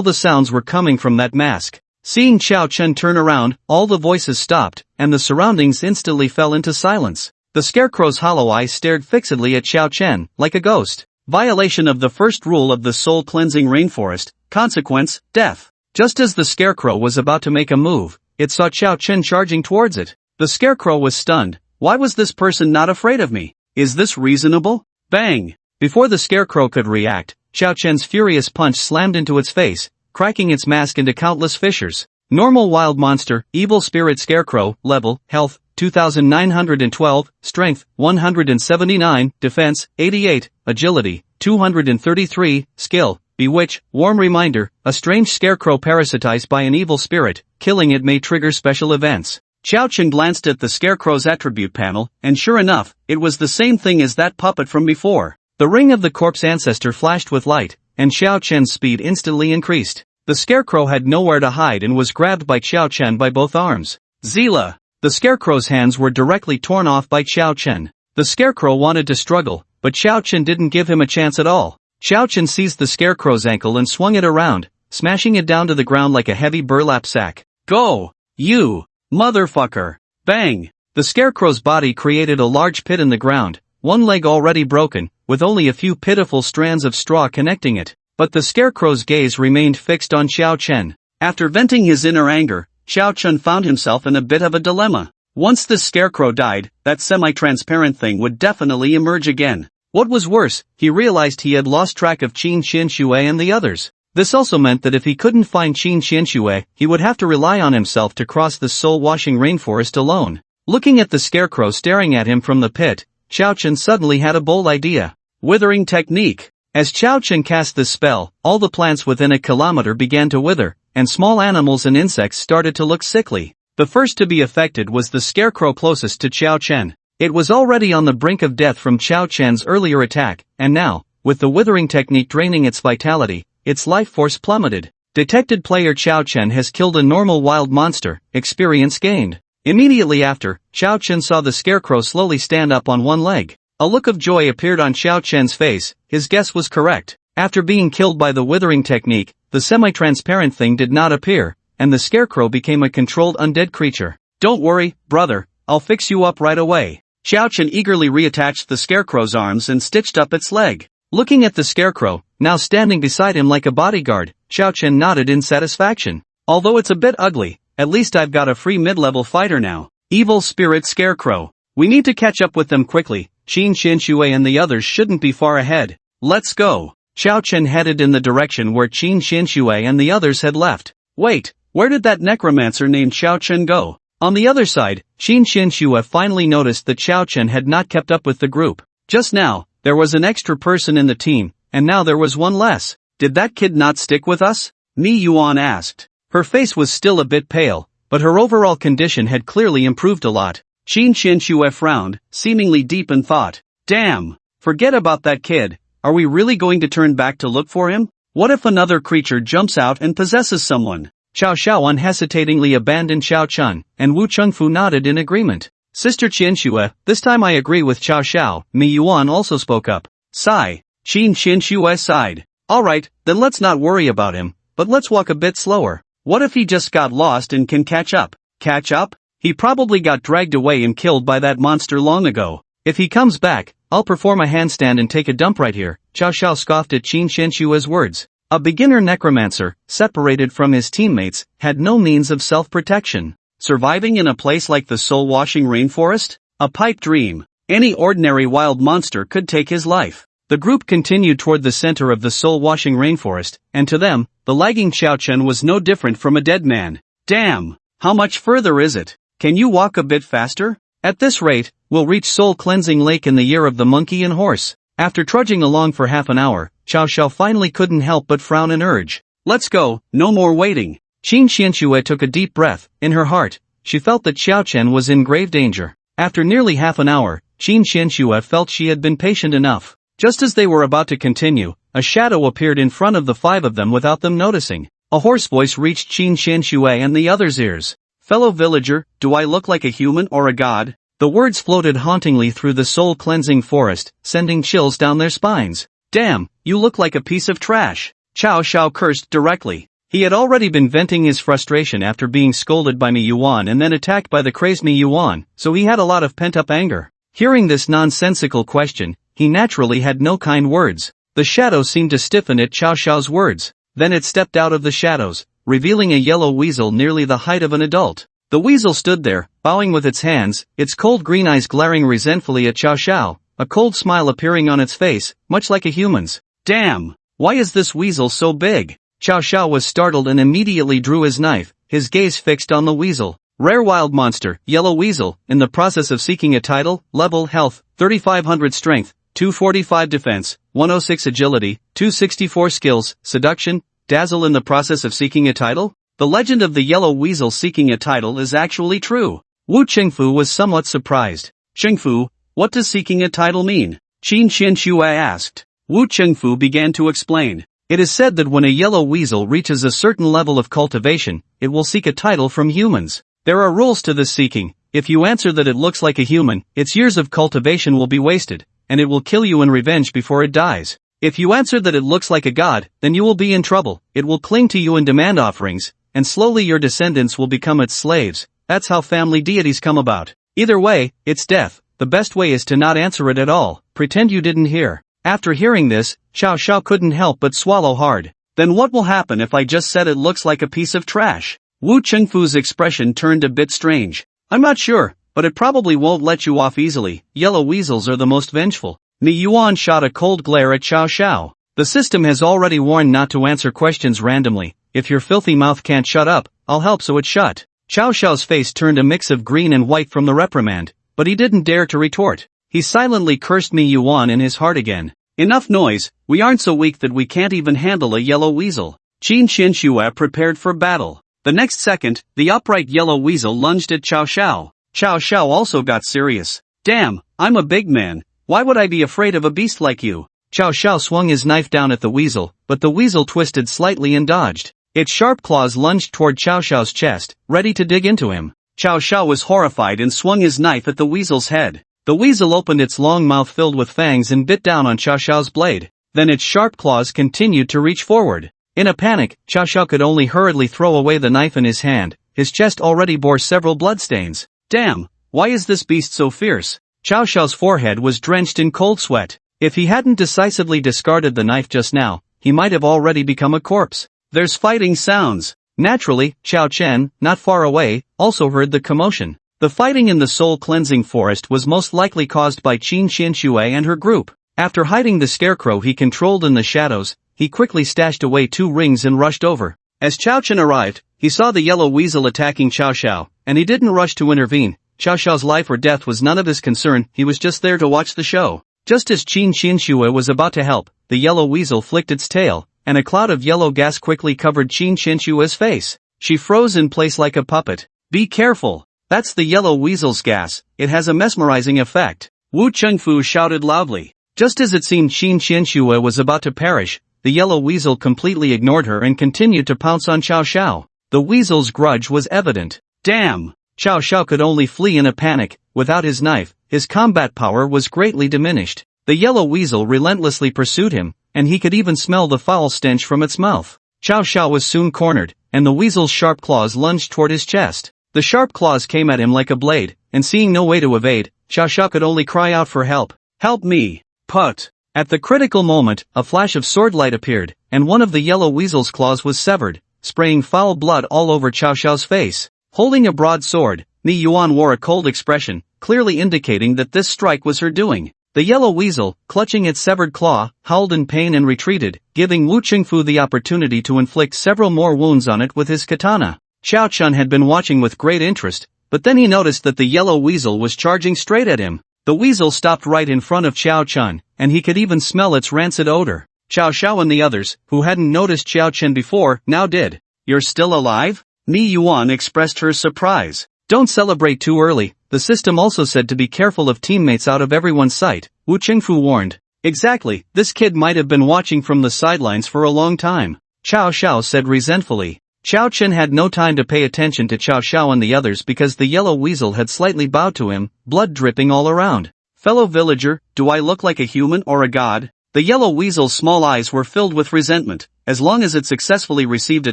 the sounds were coming from that mask. Seeing Xiao Chen turn around, all the voices stopped, and the surroundings instantly fell into silence. The scarecrow's hollow eye stared fixedly at Xiao Chen, like a ghost. Violation of the first rule of the soul-cleansing rainforest, consequence, death. Just as the scarecrow was about to make a move, it saw Xiao Chen charging towards it. The scarecrow was stunned. Why was this person not afraid of me? Is this reasonable? Bang! Before the scarecrow could react, Xiao Chen's furious punch slammed into its face, cracking its mask into countless fissures. Normal wild monster, evil spirit scarecrow, level, health, 2912, strength, 179, defense, 88, agility, 233, skill, bewitch, warm reminder, a strange scarecrow parasitized by an evil spirit, killing it may trigger special events. Xiao Chen glanced at the scarecrow's attribute panel, and sure enough, it was the same thing as that puppet from before. The ring of the corpse ancestor flashed with light, and Xiao Chen's speed instantly increased. The scarecrow had nowhere to hide and was grabbed by Xiao Chen by both arms. Zila! The scarecrow's hands were directly torn off by Xiao Chen. The scarecrow wanted to struggle, but Xiao Chen didn't give him a chance at all. Xiao Chen seized the scarecrow's ankle and swung it around, smashing it down to the ground like a heavy burlap sack. Go! You! Motherfucker! Bang! The scarecrow's body created a large pit in the ground, one leg already broken, with only a few pitiful strands of straw connecting it. But the scarecrow's gaze remained fixed on Xiao Chen. After venting his inner anger, Xiao Chen found himself in a bit of a dilemma. Once the scarecrow died, that semi-transparent thing would definitely emerge again. What was worse, he realized he had lost track of Qin Xianxue and the others. This also meant that if he couldn't find Qin Xianxue, he would have to rely on himself to cross the soul-washing rainforest alone. Looking at the scarecrow staring at him from the pit, Xiao Chen suddenly had a bold idea. Withering technique. As Xiao Chen cast this spell, all the plants within a kilometer began to wither, and small animals and insects started to look sickly. The first to be affected was the scarecrow closest to Xiao Chen. It was already on the brink of death from Xiao Chen's earlier attack, and now, with the withering technique draining its vitality, its life force plummeted. Detected player Xiao Chen has killed a normal wild monster, experience gained. Immediately after, Xiao Chen saw the scarecrow slowly stand up on one leg. A look of joy appeared on Xiao Chen's face. His guess was correct. After being killed by the withering technique, the semi-transparent thing did not appear, and the scarecrow became a controlled undead creature. Don't worry, brother, I'll fix you up right away. Xiao Chen eagerly reattached the scarecrow's arms and stitched up its leg. Looking at the scarecrow, now standing beside him like a bodyguard, Xiao Chen nodded in satisfaction. Although it's a bit ugly, at least I've got a free mid-level fighter now. Evil spirit scarecrow. We need to catch up with them quickly. Qin Xianxue and the others shouldn't be far ahead. Let's go. Xiao Chen headed in the direction where Qin Xianxue and the others had left. Wait, where did that necromancer named Xiao Chen go? On the other side, Qin Xianxue finally noticed that Xiao Chen had not kept up with the group. Just now, there was an extra person in the team, and now there was one less. Did that kid not stick with us? Mi Yuan asked. Her face was still a bit pale, but her overall condition had clearly improved a lot. Qin Xianxue frowned, seemingly deep in thought. Damn! Forget about that kid. Are we really going to turn back to look for him? What if another creature jumps out and possesses someone? Xiao Xiao unhesitatingly abandoned Xiao Chun, and Wu Chengfu nodded in agreement. Sister Qianxue, this time I agree with Xiao Xiao. Mi Yuan also spoke up. Sigh. Qin Qianxue sighed. Alright, then let's not worry about him, but let's walk a bit slower. What if he just got lost and can catch up? Catch up? He probably got dragged away and killed by that monster long ago. If he comes back, I'll perform a handstand and take a dump right here. Xiao Xiao scoffed at Qin Xianxue's words. A beginner necromancer, separated from his teammates, had no means of self-protection. Surviving in a place like the soul-washing rainforest? A pipe dream. Any ordinary wild monster could take his life. The group continued toward the center of the soul-washing rainforest, and to them, the lagging Xiao Chen was no different from a dead man. Damn! How much further is it? Can you walk a bit faster? At this rate, we'll reach Soul Cleansing Lake in the year of the monkey and horse. After trudging along for half an hour, Xiao Xiao finally couldn't help but frown an urge. Let's go, no more waiting. Qin Xianxue took a deep breath. In her heart, she felt that Xiao Chen was in grave danger. After nearly half an hour, Qin Xianxue felt she had been patient enough. Just as they were about to continue, a shadow appeared in front of the five of them without them noticing. A hoarse voice reached Qin Xianxue and the others' ears. Fellow villager, do I look like a human or a god? The words floated hauntingly through the soul-cleansing forest, sending chills down their spines. Damn, you look like a piece of trash. Xiao Xiao cursed directly. He had already been venting his frustration after being scolded by Mi Yuan and then attacked by the crazed Mi Yuan, so he had a lot of pent-up anger. Hearing this nonsensical question, he naturally had no kind words. The shadow seemed to stiffen at Xiao Xiao's words. Then it stepped out of the shadows, revealing a yellow weasel nearly the height of an adult. The weasel stood there, bowing with its hands, its cold green eyes glaring resentfully at Xiao Xiao, a cold smile appearing on its face, much like a human's. Damn! Why is this weasel so big? Xiao Xiao was startled and immediately drew his knife, his gaze fixed on the weasel. Rare wild monster, yellow weasel, in the process of seeking a title, level, health, 3500 strength, 245 defense, 106 agility, 264 skills, seduction, dazzle in the process of seeking a title? The legend of the yellow weasel seeking a title is actually true. Wu Chengfu was somewhat surprised. Chengfu, what does seeking a title mean? Qin Xianxue asked. Wu Chengfu began to explain. It is said that when a yellow weasel reaches a certain level of cultivation, it will seek a title from humans. There are rules to this seeking. If you answer that it looks like a human, its years of cultivation will be wasted, and it will kill you in revenge before it dies. If you answer that it looks like a god, then you will be in trouble. It will cling to you and demand offerings, and slowly your descendants will become its slaves. That's how family deities come about. Either way, it's death. The best way is to not answer it at all. Pretend you didn't hear. After hearing this, Xiao Xiao couldn't help but swallow hard. Then what will happen if I just said it looks like a piece of trash? Wu Chengfu's expression turned a bit strange. I'm not sure, but it probably won't let you off easily. Yellow weasels are the most vengeful. Mi Yuan shot a cold glare at Xiao Xiao. The system has already warned not to answer questions randomly. If your filthy mouth can't shut up, I'll help so it shut. Xiao Xiao's face turned a mix of green and white from the reprimand, but he didn't dare to retort. He silently cursed Mi Yuan in his heart again. Enough noise, we aren't so weak that we can't even handle a yellow weasel. Qin Xianxue prepared for battle. The next second, the upright yellow weasel lunged at Xiao Xiao. Xiao Xiao also got serious. Damn, I'm a big man. Why would I be afraid of a beast like you? Xiao Xiao swung his knife down at the weasel, but the weasel twisted slightly and dodged. Its sharp claws lunged toward Xiao Xiao's chest, ready to dig into him. Xiao Xiao was horrified and swung his knife at the weasel's head. The weasel opened its long mouth filled with fangs and bit down on Xiao Xiao's blade. Then its sharp claws continued to reach forward. In a panic, Xiao Xiao could only hurriedly throw away the knife in his hand. His chest already bore several bloodstains. Damn, why is this beast so fierce? Xiao Xiao's forehead was drenched in cold sweat. If he hadn't decisively discarded the knife just now, he might have already become a corpse. There's fighting sounds. Naturally, Xiao Chen, not far away, also heard the commotion. The fighting in the soul-cleansing forest was most likely caused by Qin Xianxue and her group. After hiding the scarecrow he controlled in the shadows, he quickly stashed away 2 rings and rushed over. As Xiao Chen arrived, he saw the yellow weasel attacking Xiao Xiao, and he didn't rush to intervene. Xiao Xiao's life or death was none of his concern, he was just there to watch the show. Just as Qin Xianxue was about to help, the yellow weasel flicked its tail, and a cloud of yellow gas quickly covered Qin Xianxue's face. She froze in place like a puppet. Be careful! That's the yellow weasel's gas, it has a mesmerizing effect. Wu Chengfu shouted loudly. Just as it seemed Qin Xianxue was about to perish, the yellow weasel completely ignored her and continued to pounce on Xiao Xiao. The weasel's grudge was evident. Damn! Xiao Xiao could only flee in a panic. Without his knife, his combat power was greatly diminished. The yellow weasel relentlessly pursued him, and he could even smell the foul stench from its mouth. Xiao Xiao was soon cornered, and the weasel's sharp claws lunged toward his chest. The sharp claws came at him like a blade, and seeing no way to evade, Xiao Xiao could only cry out for help. Help me! Put! At the critical moment, a flash of sword light appeared, and one of the yellow weasel's claws was severed, spraying foul blood all over Xiao Xiao's face. Holding a broad sword, Mi Yuan wore a cold expression, clearly indicating that this strike was her doing. The yellow weasel, clutching its severed claw, howled in pain and retreated, giving Wu Chengfu the opportunity to inflict several more wounds on it with his katana. Xiao Chun had been watching with great interest, but then he noticed that the yellow weasel was charging straight at him. The weasel stopped right in front of Xiao Chen, and he could even smell its rancid odor. Xiao Xiao and the others, who hadn't noticed Xiao Chen before, now did. "You're still alive?" Mi Yuan expressed her surprise. "Don't celebrate too early." The system also said to be careful of teammates out of everyone's sight, Wu Qingfu warned. "Exactly, this kid might have been watching from the sidelines for a long time," Xiao Xiao said resentfully. Xiao Chen had no time to pay attention to Xiao Xiao and the others because the yellow weasel had slightly bowed to him, blood dripping all around. "Fellow villager, do I look like a human or a god?" The yellow weasel's small eyes were filled with resentment. As long as it successfully received a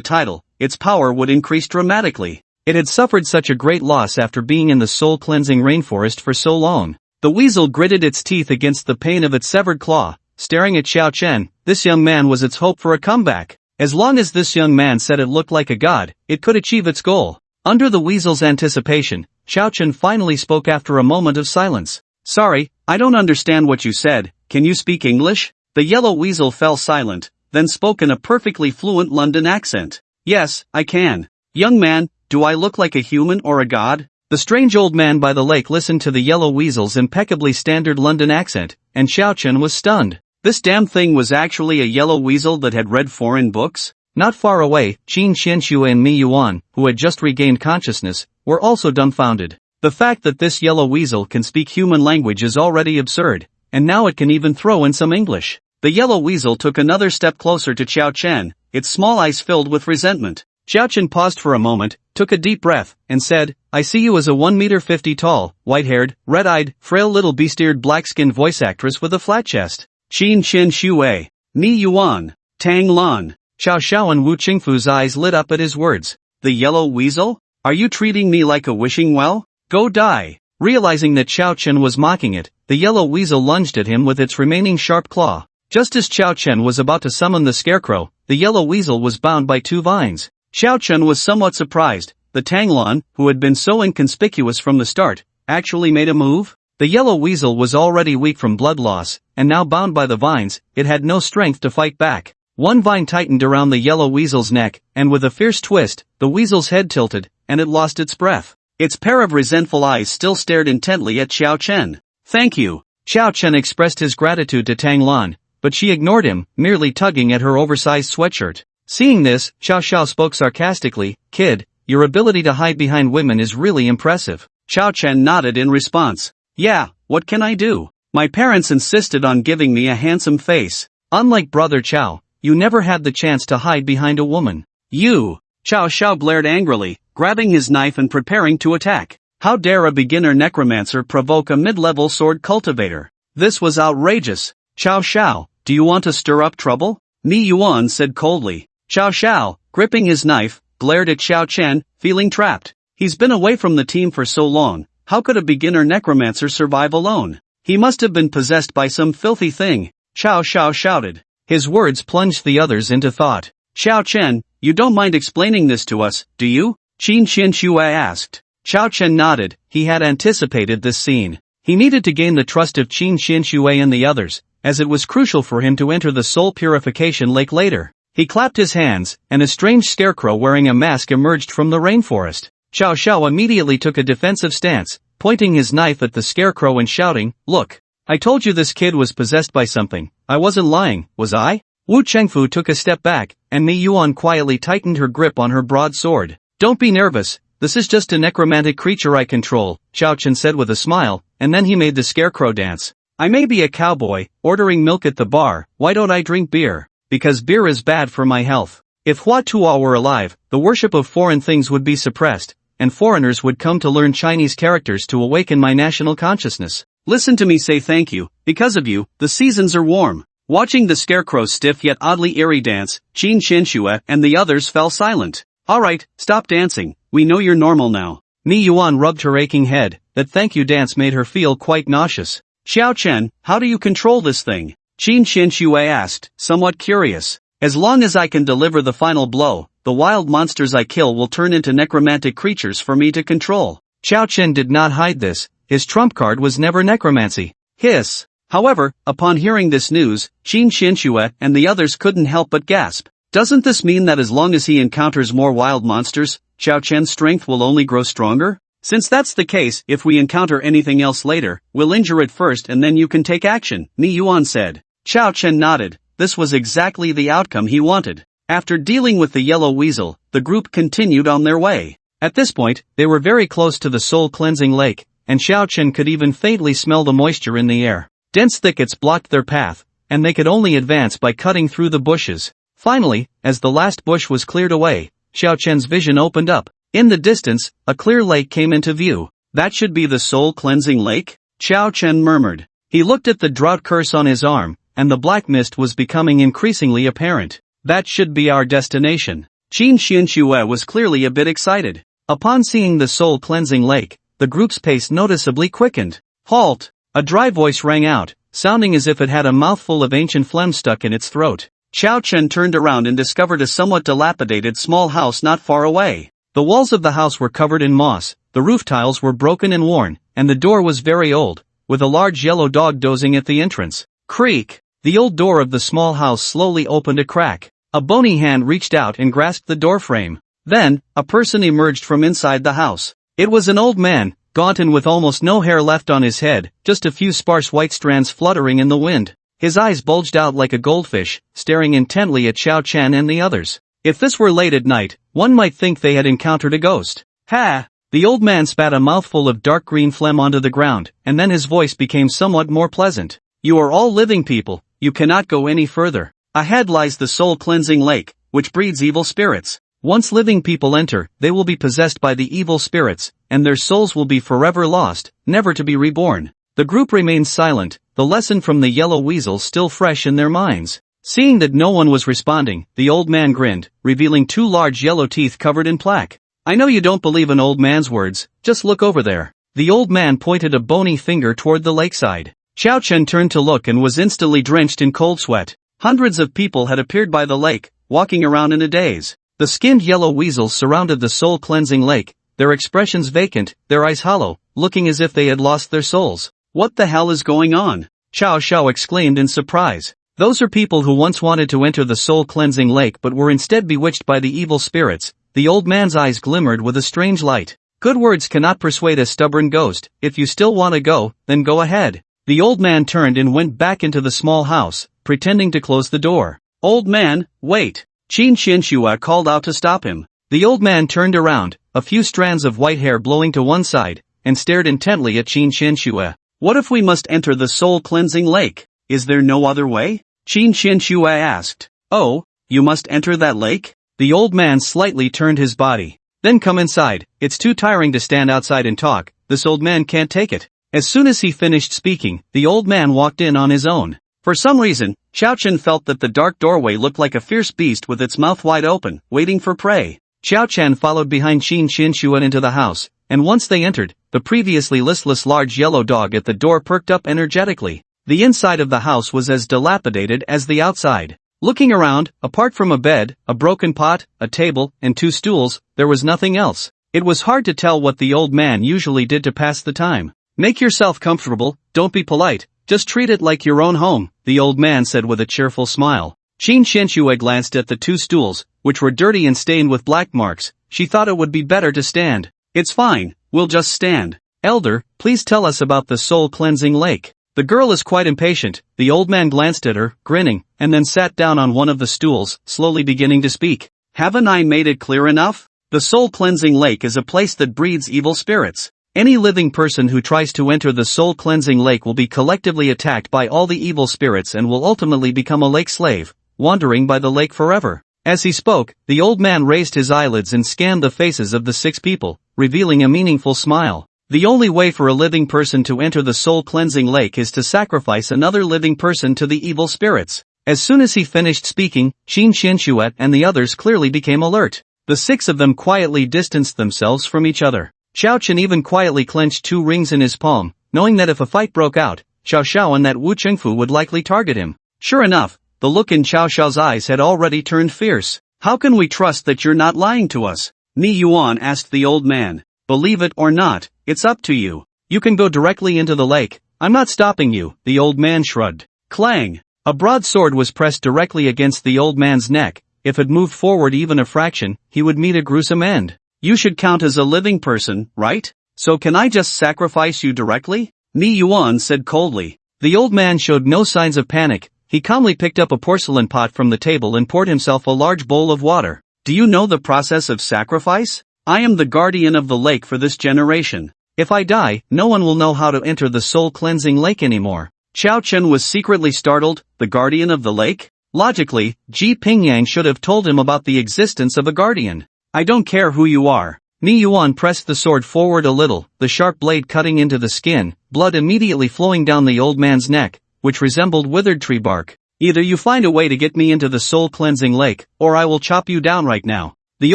title, its power would increase dramatically. It had suffered such a great loss after being in the soul-cleansing rainforest for so long. The weasel gritted its teeth against the pain of its severed claw, staring at Xiao Chen. This young man was its hope for a comeback. As long as this young man said it looked like a god, it could achieve its goal. Under the weasel's anticipation, Xiao Chen finally spoke after a moment of silence. "Sorry, I don't understand what you said. Can you speak English?" The yellow weasel fell silent, then spoke in a perfectly fluent London accent. "Yes, I can. Young man, do I look like a human or a god?" The strange old man by the lake listened to the yellow weasel's impeccably standard London accent, and Xiao Chen was stunned. This damn thing was actually a yellow weasel that had read foreign books? Not far away, Qin Xianxue and Mi Yuan, who had just regained consciousness, were also dumbfounded. The fact that this yellow weasel can speak human language is already absurd, and now it can even throw in some English. The yellow weasel took another step closer to Xiao Chen, its small eyes filled with resentment. Xiao Chen paused for a moment, took a deep breath, and said, "I see you as a 1.50 meter tall, white-haired, red-eyed, frail little beast-eared black-skinned voice actress with a flat chest." Qin Xianxue, Mi Yuan, Tang Lan. Xiao Xiao and Wu Qingfu's eyes lit up at his words. "The yellow weasel? Are you treating me like a wishing well? Go die." Realizing that Xiao Chen was mocking it, the yellow weasel lunged at him with its remaining sharp claw. Just as Xiao Chen was about to summon the scarecrow, the yellow weasel was bound by 2 vines. Xiao Chen was somewhat surprised. The Tanglan, who had been so inconspicuous from the start, actually made a move? The yellow weasel was already weak from blood loss, and now bound by the vines, it had no strength to fight back. One vine tightened around the yellow weasel's neck, and with a fierce twist, the weasel's head tilted, and it lost its breath. Its pair of resentful eyes still stared intently at Xiao Chen. "Thank you." Xiao Chen expressed his gratitude to Tang Lan, but she ignored him, merely tugging at her oversized sweatshirt. Seeing this, Xiao Xiao spoke sarcastically, "Kid, your ability to hide behind women is really impressive." Xiao Chen nodded in response. "Yeah, what can I do? My parents insisted on giving me a handsome face. Unlike Brother Qiao, you never had the chance to hide behind a woman." "You!" Xiao Xiao blared angrily, grabbing his knife and preparing to attack. How dare a beginner necromancer provoke a mid-level sword cultivator? This was outrageous. "Xiao Xiao, do you want to stir up trouble?" Mi Yuan said coldly. Xiao Xiao, gripping his knife, glared at Xiao Chen, feeling trapped. He's been away from the team for so long, how could a beginner necromancer survive alone? He must have been possessed by some filthy thing. Xiao Xiao shouted. His words plunged the others into thought. "Xiao Chen, you don't mind explaining this to us, do you?" Qin Xianxue asked. Xiao Chen nodded. He had anticipated this scene. He needed to gain the trust of Qin Xianxue and the others, as it was crucial for him to enter the soul purification lake later. He clapped his hands, and a strange scarecrow wearing a mask emerged from the rainforest. Xiao Xiao immediately took a defensive stance, pointing his knife at the scarecrow and shouting, "Look! I told you this kid was possessed by something. I wasn't lying, was I?" Wu Chengfu took a step back, and Mi Yuan quietly tightened her grip on her broadsword. "Don't be nervous, this is just a necromantic creature I control," Xiao Chen said with a smile, and then he made the scarecrow dance. "I may be a cowboy, ordering milk at the bar, why don't I drink beer? Because beer is bad for my health. If Hua Tuo were alive, the worship of foreign things would be suppressed, and foreigners would come to learn Chinese characters to awaken my national consciousness. Listen to me say thank you, because of you, the seasons are warm." Watching the scarecrow's stiff yet oddly eerie dance, Qin Xianxue and the others fell silent. "Alright, stop dancing, we know you're normal now." Mi Yuan rubbed her aching head. That thank you dance made her feel quite nauseous. "Xiao Chen, how do you control this thing?" Qin Xianxue asked, somewhat curious. "As long as I can deliver the final blow, the wild monsters I kill will turn into necromantic creatures for me to control." Xiao Chen did not hide this. His trump card was never necromancy. Hiss. However, upon hearing this news, Qin Xianxue and the others couldn't help but gasp. Doesn't this mean that as long as he encounters more wild monsters, Xiao Chen's strength will only grow stronger? Since that's the case, if we encounter anything else later, we'll injure it first and then you can take action, Mi Yuan said. Chao Chen nodded. This was exactly the outcome he wanted. After dealing with the yellow weasel, the group continued on their way. At this point, they were very close to the soul-cleansing lake, and Xiao Chen could even faintly smell the moisture in the air. Dense thickets blocked their path, and they could only advance by cutting through the bushes. Finally, as the last bush was cleared away, Xiao Chen's vision opened up. In the distance, a clear lake came into view. That should be the soul-cleansing lake? Xiao Chen murmured. He looked at the drought curse on his arm, and the black mist was becoming increasingly apparent. That should be our destination. Qin Xianxue was clearly a bit excited. Upon seeing the soul-cleansing lake, the group's pace noticeably quickened. Halt! A dry voice rang out, sounding as if it had a mouthful of ancient phlegm stuck in its throat. Xiao Chen turned around and discovered a somewhat dilapidated small house not far away. The walls of the house were covered in moss, the roof tiles were broken and worn, and the door was very old, with a large yellow dog dozing at the entrance. Creak! The old door of the small house slowly opened a crack. A bony hand reached out and grasped the doorframe. Then, a person emerged from inside the house. It was an old man, gaunt and with almost no hair left on his head, just a few sparse white strands fluttering in the wind. His eyes bulged out like a goldfish, staring intently at Xiao Chen and the others. If this were late at night, one might think they had encountered a ghost. Ha! The old man spat a mouthful of dark green phlegm onto the ground, and then his voice became somewhat more pleasant. You are all living people, you cannot go any further. Ahead lies the soul-cleansing lake, which breeds evil spirits. Once living people enter, they will be possessed by the evil spirits, and their souls will be forever lost, never to be reborn. The group remained silent, the lesson from the yellow weasel still fresh in their minds. Seeing that no one was responding, the old man grinned, revealing 2 large yellow teeth covered in plaque. I know you don't believe an old man's words, just look over there. The old man pointed a bony finger toward the lakeside. Xiao Chen turned to look and was instantly drenched in cold sweat. Hundreds of people had appeared by the lake, walking around in a daze. The skinned yellow weasels surrounded the soul-cleansing lake, their expressions vacant, their eyes hollow, looking as if they had lost their souls. What the hell is going on? Xiao Xiao exclaimed in surprise. Those are people who once wanted to enter the soul-cleansing lake but were instead bewitched by the evil spirits. The old man's eyes glimmered with a strange light. Good words cannot persuade a stubborn ghost. If you still want to go, then go ahead. The old man turned and went back into the small house, pretending to close the door. Old man, wait! Qin Xianxue called out to stop him. The old man turned around, a few strands of white hair blowing to one side, and stared intently at Qin Xianxue. What if we must enter the soul-cleansing lake? Is there no other way? Qin Xianxue asked. Oh, you must enter that lake? The old man slightly turned his body. Then come inside, it's too tiring to stand outside and talk, this old man can't take it. As soon as he finished speaking, the old man walked in on his own. For some reason, Xiao Chen felt that the dark doorway looked like a fierce beast with its mouth wide open, waiting for prey. Xiao Chen followed behind Qin Xianxue into the house, and once they entered, the previously listless large yellow dog at the door perked up energetically. The inside of the house was as dilapidated as the outside. Looking around, apart from a bed, a broken pot, a table, and 2 stools, there was nothing else. It was hard to tell what the old man usually did to pass the time. Make yourself comfortable, don't be polite, just treat it like your own home, the old man said with a cheerful smile. Qin Xianxue glanced at the 2 stools, which were dirty and stained with black marks. She thought it would be better to stand. It's fine, we'll just stand. Elder, please tell us about the soul-cleansing lake. The girl is quite impatient. The old man glanced at her, grinning, and then sat down on one of the stools, slowly beginning to speak. Haven't I made it clear enough? The soul-cleansing lake is a place that breeds evil spirits. Any living person who tries to enter the soul-cleansing lake will be collectively attacked by all the evil spirits and will ultimately become a lake slave, wandering by the lake forever. As he spoke, the old man raised his eyelids and scanned the faces of the 6 people, revealing a meaningful smile. The only way for a living person to enter the soul-cleansing lake is to sacrifice another living person to the evil spirits. As soon as he finished speaking, Qin Xianxue and the others clearly became alert. The 6 of them quietly distanced themselves from each other. Xiao Chen even quietly clenched 2 rings in his palm, knowing that if a fight broke out, Xiao Xiao and that Wu Chengfu would likely target him. Sure enough, the look in Xiao Xiao's eyes had already turned fierce. How can we trust that you're not lying to us? Mi Yuan asked the old man. Believe it or not, it's up to you. You can go directly into the lake, I'm not stopping you, the old man shrugged. Clang! A broad sword was pressed directly against the old man's neck. If it moved forward even a fraction, he would meet a gruesome end. You should count as a living person, right? So can I just sacrifice you directly? Mi Yuan said coldly. The old man showed no signs of panic. He calmly picked up a porcelain pot from the table and poured himself a large bowl of water. Do you know the process of sacrifice? I am the guardian of the lake for this generation. If I die, no one will know how to enter the soul-cleansing lake anymore. Chao Chen was secretly startled. The guardian of the lake? Logically, Ji Pingyang should have told him about the existence of a guardian. I don't care who you are. Mi Yuan pressed the sword forward a little, the sharp blade cutting into the skin, blood immediately flowing down the old man's neck, which resembled withered tree bark. Either you find a way to get me into the soul-cleansing lake, or I will chop you down right now. The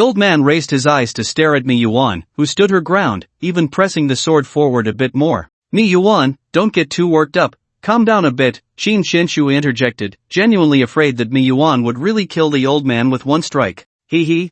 old man raised his eyes to stare at Mi Yuan, who stood her ground, even pressing the sword forward a bit more. Mi Yuan, don't get too worked up. Calm down a bit, Qin Xinshu interjected, genuinely afraid that Mi Yuan would really kill the old man with one strike. Hee,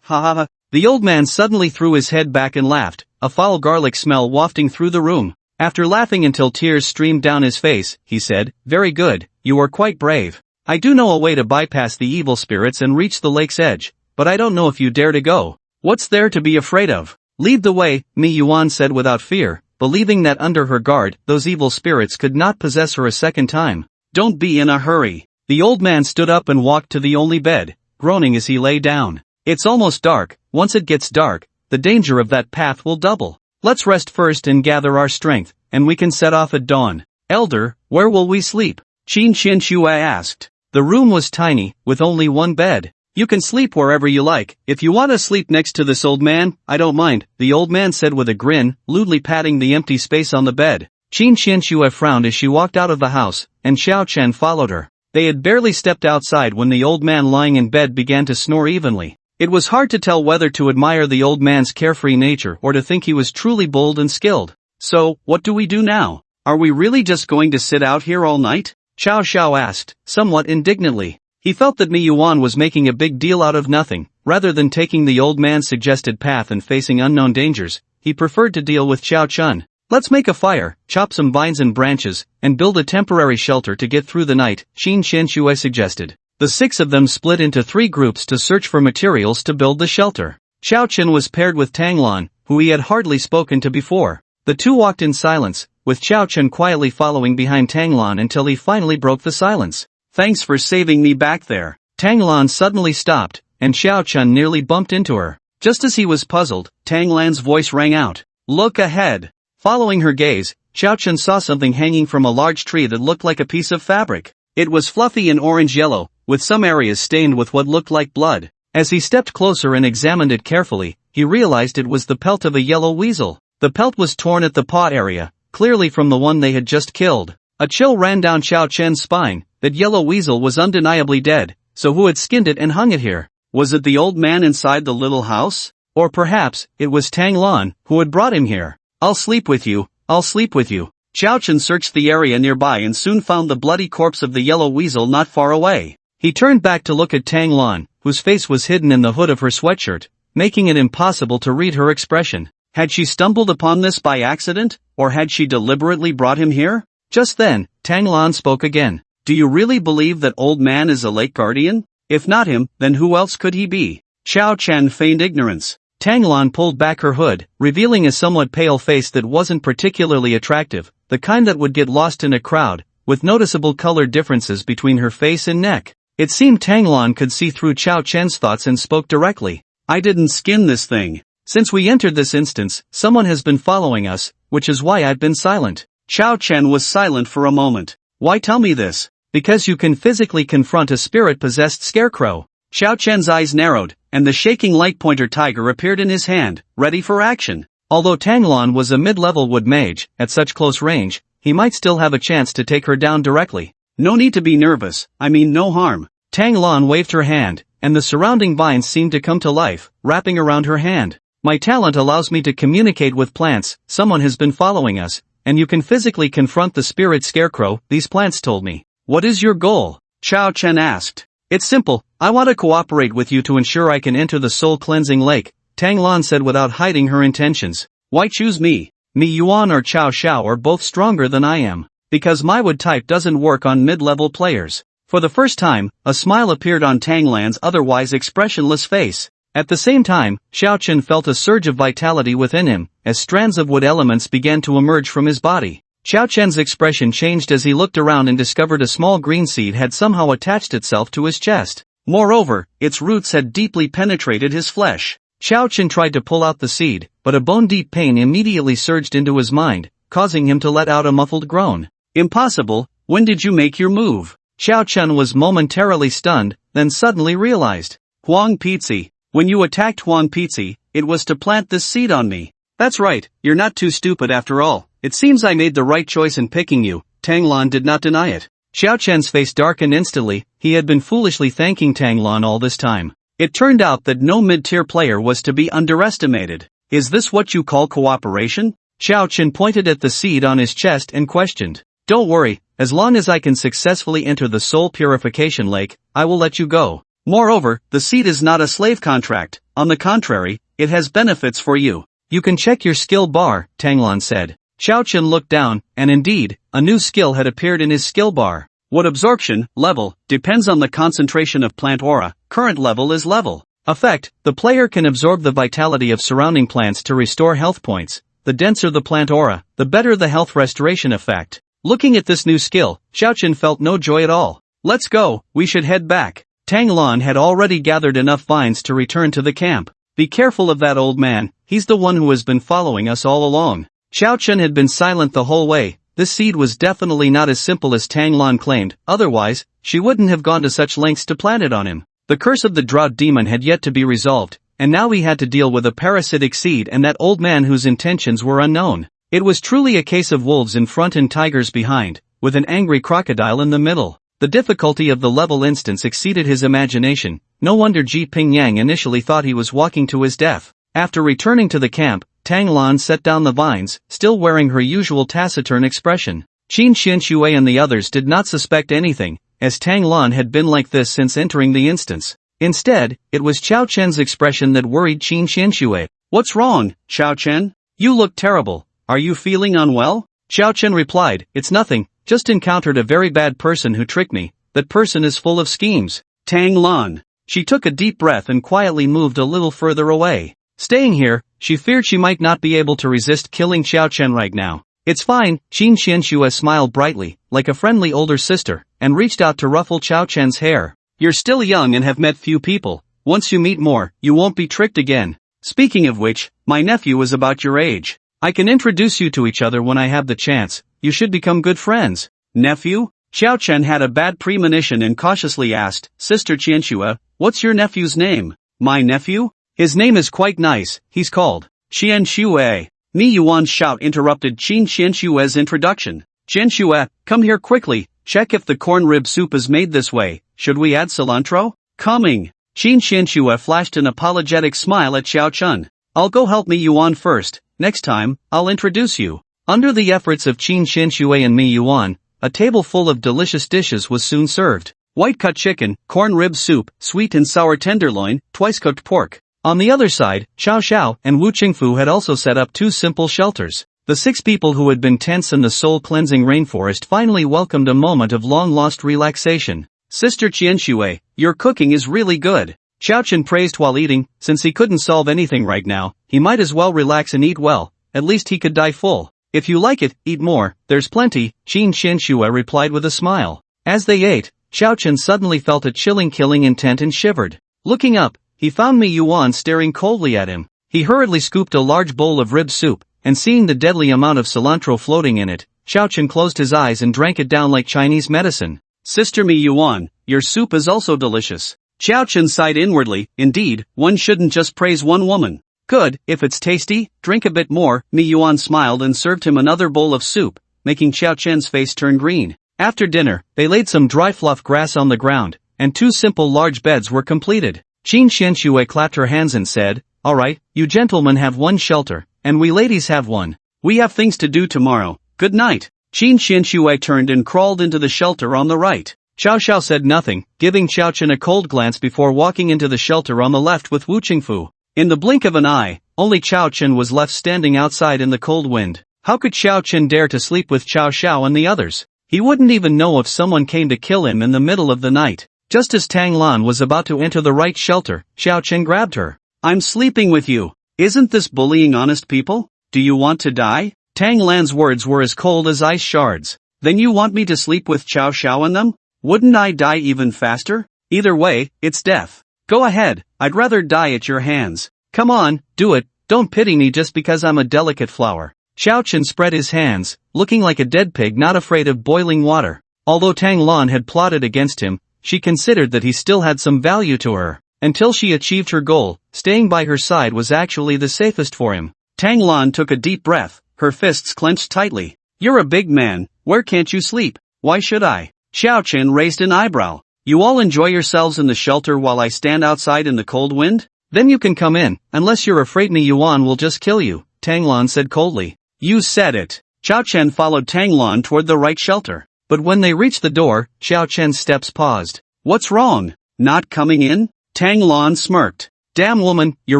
ha ha ha. The old man suddenly threw his head back and laughed, a foul garlic smell wafting through the room. After laughing until tears streamed down his face, he said, very good, you are quite brave. I do know a way to bypass the evil spirits and reach the lake's edge, but I don't know if you dare to go. What's there to be afraid of? Lead the way, Mi Yuan said without fear, believing that under her guard, those evil spirits could not possess her a second time. Don't be in a hurry. The old man stood up and walked to the only bed, groaning as he lay down. It's almost dark. Once it gets dark, the danger of that path will double. Let's rest first and gather our strength, and we can set off at dawn. Elder, where will we sleep? Qin Xinshu asked. The room was tiny, with only one bed. You can sleep wherever you like. If you want to sleep next to this old man, I don't mind, the old man said with a grin, lewdly patting the empty space on the bed. Qin Xinshu frowned as she walked out of the house, and Xiao Chen followed her. They had barely stepped outside when the old man lying in bed began to snore evenly. It was hard to tell whether to admire the old man's carefree nature or to think he was truly bold and skilled. So, what do we do now? Are we really just going to sit out here all night? Xiao Xiao asked, somewhat indignantly. He felt that Mi Yuan was making a big deal out of nothing. Rather than taking the old man's suggested path and facing unknown dangers, he preferred to deal with Xiao Chun. Let's make a fire, chop some vines and branches, and build a temporary shelter to get through the night, Qin Xinshu suggested. The 6 of them split into 3 groups to search for materials to build the shelter. Xiao Chen was paired with Tang Lan, who he had hardly spoken to before. The two walked in silence, with Xiao Chen quietly following behind Tang Lan until he finally broke the silence. Thanks for saving me back there. Tang Lan suddenly stopped, and Xiao Chen nearly bumped into her. Just as he was puzzled, Tang Lan's voice rang out. Look ahead. Following her gaze, Xiao Chen saw something hanging from a large tree that looked like a piece of fabric. It was fluffy and orange-yellow, with some areas stained with what looked like blood. As he stepped closer and examined it carefully, he realized it was the pelt of a yellow weasel. The pelt was torn at the paw area, clearly from the one they had just killed. A chill ran down Xiao Chen's spine. That yellow weasel was undeniably dead, so who had skinned it and hung it here? Was it the old man inside the little house? Or perhaps, it was Tang Lan, who had brought him here. I'll sleep with you, I'll sleep with you. Xiao Chen searched the area nearby and soon found the bloody corpse of the yellow weasel not far away. He turned back to look at Tang Lan, whose face was hidden in the hood of her sweatshirt, making it impossible to read her expression. Had she stumbled upon this by accident, or had she deliberately brought him here? Just then, Tang Lan spoke again. Do you really believe that old man is a lake guardian? If not him, then who else could he be? Xiao Chen feigned ignorance. Tang Lan pulled back her hood, revealing a somewhat pale face that wasn't particularly attractive, the kind that would get lost in a crowd, with noticeable color differences between her face and neck. It seemed Tang Lan could see through Xiao Chen's thoughts and spoke directly. I didn't skin this thing. Since we entered this instance, someone has been following us, which is why I've been silent. Xiao Chen was silent for a moment. Why tell me this? Because you can physically confront a spirit-possessed scarecrow. Xiao Chen's eyes narrowed, and the shaking light-pointer tiger appeared in his hand, ready for action. Although Tang Lan was a mid-level wood mage, at such close range, he might still have a chance to take her down directly. No need to be nervous, I mean no harm. Tang Lan waved her hand, and the surrounding vines seemed to come to life, wrapping around her hand. My talent allows me to communicate with plants. Someone has been following us, and you can physically confront the spirit scarecrow, these plants told me. What is your goal? Xiao Chen asked. It's simple, I want to cooperate with you to ensure I can enter the soul-cleansing lake, Tang Lan said without hiding her intentions. Why choose me? Mi Yuan or Xiao Xiao are both stronger than I am. Because my wood type doesn't work on mid-level players. For the first time, a smile appeared on Tang Lan's otherwise expressionless face. At the same time, Xiao Chen felt a surge of vitality within him, as strands of wood elements began to emerge from his body. Xiao Chen's expression changed as he looked around and discovered a small green seed had somehow attached itself to his chest. Moreover, its roots had deeply penetrated his flesh. Xiao Chen tried to pull out the seed, but a bone-deep pain immediately surged into his mind, causing him to let out a muffled groan. Impossible, when did you make your move? Xiao Chen was momentarily stunned, then suddenly realized. Huang Pizzi, when you attacked Huang Pizzi, it was to plant this seed on me. That's right, you're not too stupid after all. It seems I made the right choice in picking you. Tang Lan did not deny it. Xiao Chen's face darkened instantly. He had been foolishly thanking Tang Lan all this time. It turned out that no mid-tier player was to be underestimated. Is this what you call cooperation? Xiao Chen pointed at the seed on his chest and questioned. Don't worry, as long as I can successfully enter the soul purification lake, I will let you go. Moreover, the seed is not a slave contract. On the contrary, it has benefits for you. You can check your skill bar, Tang Lan said. Xiao Chen looked down, and indeed, a new skill had appeared in his skill bar. What absorption, level, depends on the concentration of plant aura. Current level is level. Effect, the player can absorb the vitality of surrounding plants to restore health points. The denser the plant aura, the better the health restoration effect. Looking at this new skill, Xiao Chen felt no joy at all. Let's go, we should head back. Tang Lan had already gathered enough vines to return to the camp. Be careful of that old man, he's the one who has been following us all along. Xiao Chen had been silent the whole way. This seed was definitely not as simple as Tang Lan claimed, otherwise, she wouldn't have gone to such lengths to plant it on him. The curse of the drought demon had yet to be resolved, and now he had to deal with a parasitic seed and that old man whose intentions were unknown. It was truly a case of wolves in front and tigers behind, with an angry crocodile in the middle. The difficulty of the level instance exceeded his imagination. No wonder Ji Pingyang initially thought he was walking to his death. After returning to the camp, Tang Lan set down the vines, still wearing her usual taciturn expression. Qin Xianxue and the others did not suspect anything, as Tang Lan had been like this since entering the instance. Instead, it was Xiao Chen's expression that worried Qin Xianxue. What's wrong, Xiao Chen? You look terrible. Are you feeling unwell? Xiao Chen replied, it's nothing, just encountered a very bad person who tricked me. That person is full of schemes. Tang Lan. She took a deep breath and quietly moved a little further away. Staying here, she feared she might not be able to resist killing Xiao Chen right now. It's fine, Qin Xianxue smiled brightly, like a friendly older sister, and reached out to ruffle Xiao Chen's hair. You're still young and have met few people. Once you meet more, you won't be tricked again. Speaking of which, my nephew is about your age. I can introduce you to each other when I have the chance. You should become good friends. Nephew? Xiao Chen had a bad premonition and cautiously asked, Sister Qianxue, what's your nephew's name? My nephew? His name is quite nice, he's called Qianxue. Mi Yuan's shout interrupted Qin Xianxue's introduction. Qianxue, come here quickly, check if the corn rib soup is made this way. Should we add cilantro? Coming. Qin Xianxue flashed an apologetic smile at Xiao Chen. I'll go help Mi Yuan first. Next time, I'll introduce you. Under the efforts of Qin Xianxue and Mi Yuan, a table full of delicious dishes was soon served. White-cut chicken, corn rib soup, sweet and sour tenderloin, twice-cooked pork. On the other side, Xiao Xiao and Wu Qingfu had also set up 2 simple shelters. The 6 people who had been tense in the soul-cleansing rainforest finally welcomed a moment of long-lost relaxation. Sister Qianxue, your cooking is really good. Xiao Chen praised while eating. Since he couldn't solve anything right now, he might as well relax and eat well. At least he could die full. If you like it, eat more, there's plenty, Qin Xianxue replied with a smile. As they ate, Xiao Chen suddenly felt a chilling killing intent and shivered. Looking up, he found Mi Yuan staring coldly at him. He hurriedly scooped a large bowl of rib soup, and seeing the deadly amount of cilantro floating in it, Xiao Chen closed his eyes and drank it down like Chinese medicine. Sister Mi Yuan, your soup is also delicious. Xiao Chen sighed inwardly. Indeed, one shouldn't just praise one woman. Good, if it's tasty, drink a bit more. Mi Yuan smiled and served him another bowl of soup, making Xiao Chen's face turn green. After dinner, they laid some dry fluff grass on the ground, and 2 simple large beds were completed. Qin Xianxue clapped her hands and said, all right, you gentlemen have 1 shelter, and we ladies have 1. We have things to do tomorrow. Good night. Qin Xianxue turned and crawled into the shelter on the right. Xiao Xiao said nothing, giving Xiao Chen a cold glance before walking into the shelter on the left with Wu Qingfu. In the blink of an eye, only Xiao Chen was left standing outside in the cold wind. How could Xiao Chen dare to sleep with Xiao Xiao and the others? He wouldn't even know if someone came to kill him in the middle of the night. Just as Tang Lan was about to enter the right shelter, Xiao Chen grabbed her. I'm sleeping with you. Isn't this bullying honest people? Do you want to die? Tang Lan's words were as cold as ice shards. Then you want me to sleep with Xiao Xiao and them? Wouldn't I die even faster? Either way, it's death. Go ahead, I'd rather die at your hands. Come on, do it, don't pity me just because I'm a delicate flower. Xiao Chen spread his hands, looking like a dead pig not afraid of boiling water. Although Tang Lan had plotted against him, she considered that he still had some value to her. Until she achieved her goal, staying by her side was actually the safest for him. Tang Lan took a deep breath, her fists clenched tightly. You're a big man, where can't you sleep? Why should I? Xiao Chen raised an eyebrow. You all enjoy yourselves in the shelter while I stand outside in the cold wind? Then you can come in, unless you're afraid me Yuan will just kill you, Tang Lan said coldly. You said it. Xiao Chen followed Tang Lan toward the right shelter. But when they reached the door, Xiao Chen's steps paused. What's wrong? Not coming in? Tang Lan smirked. Damn woman, you're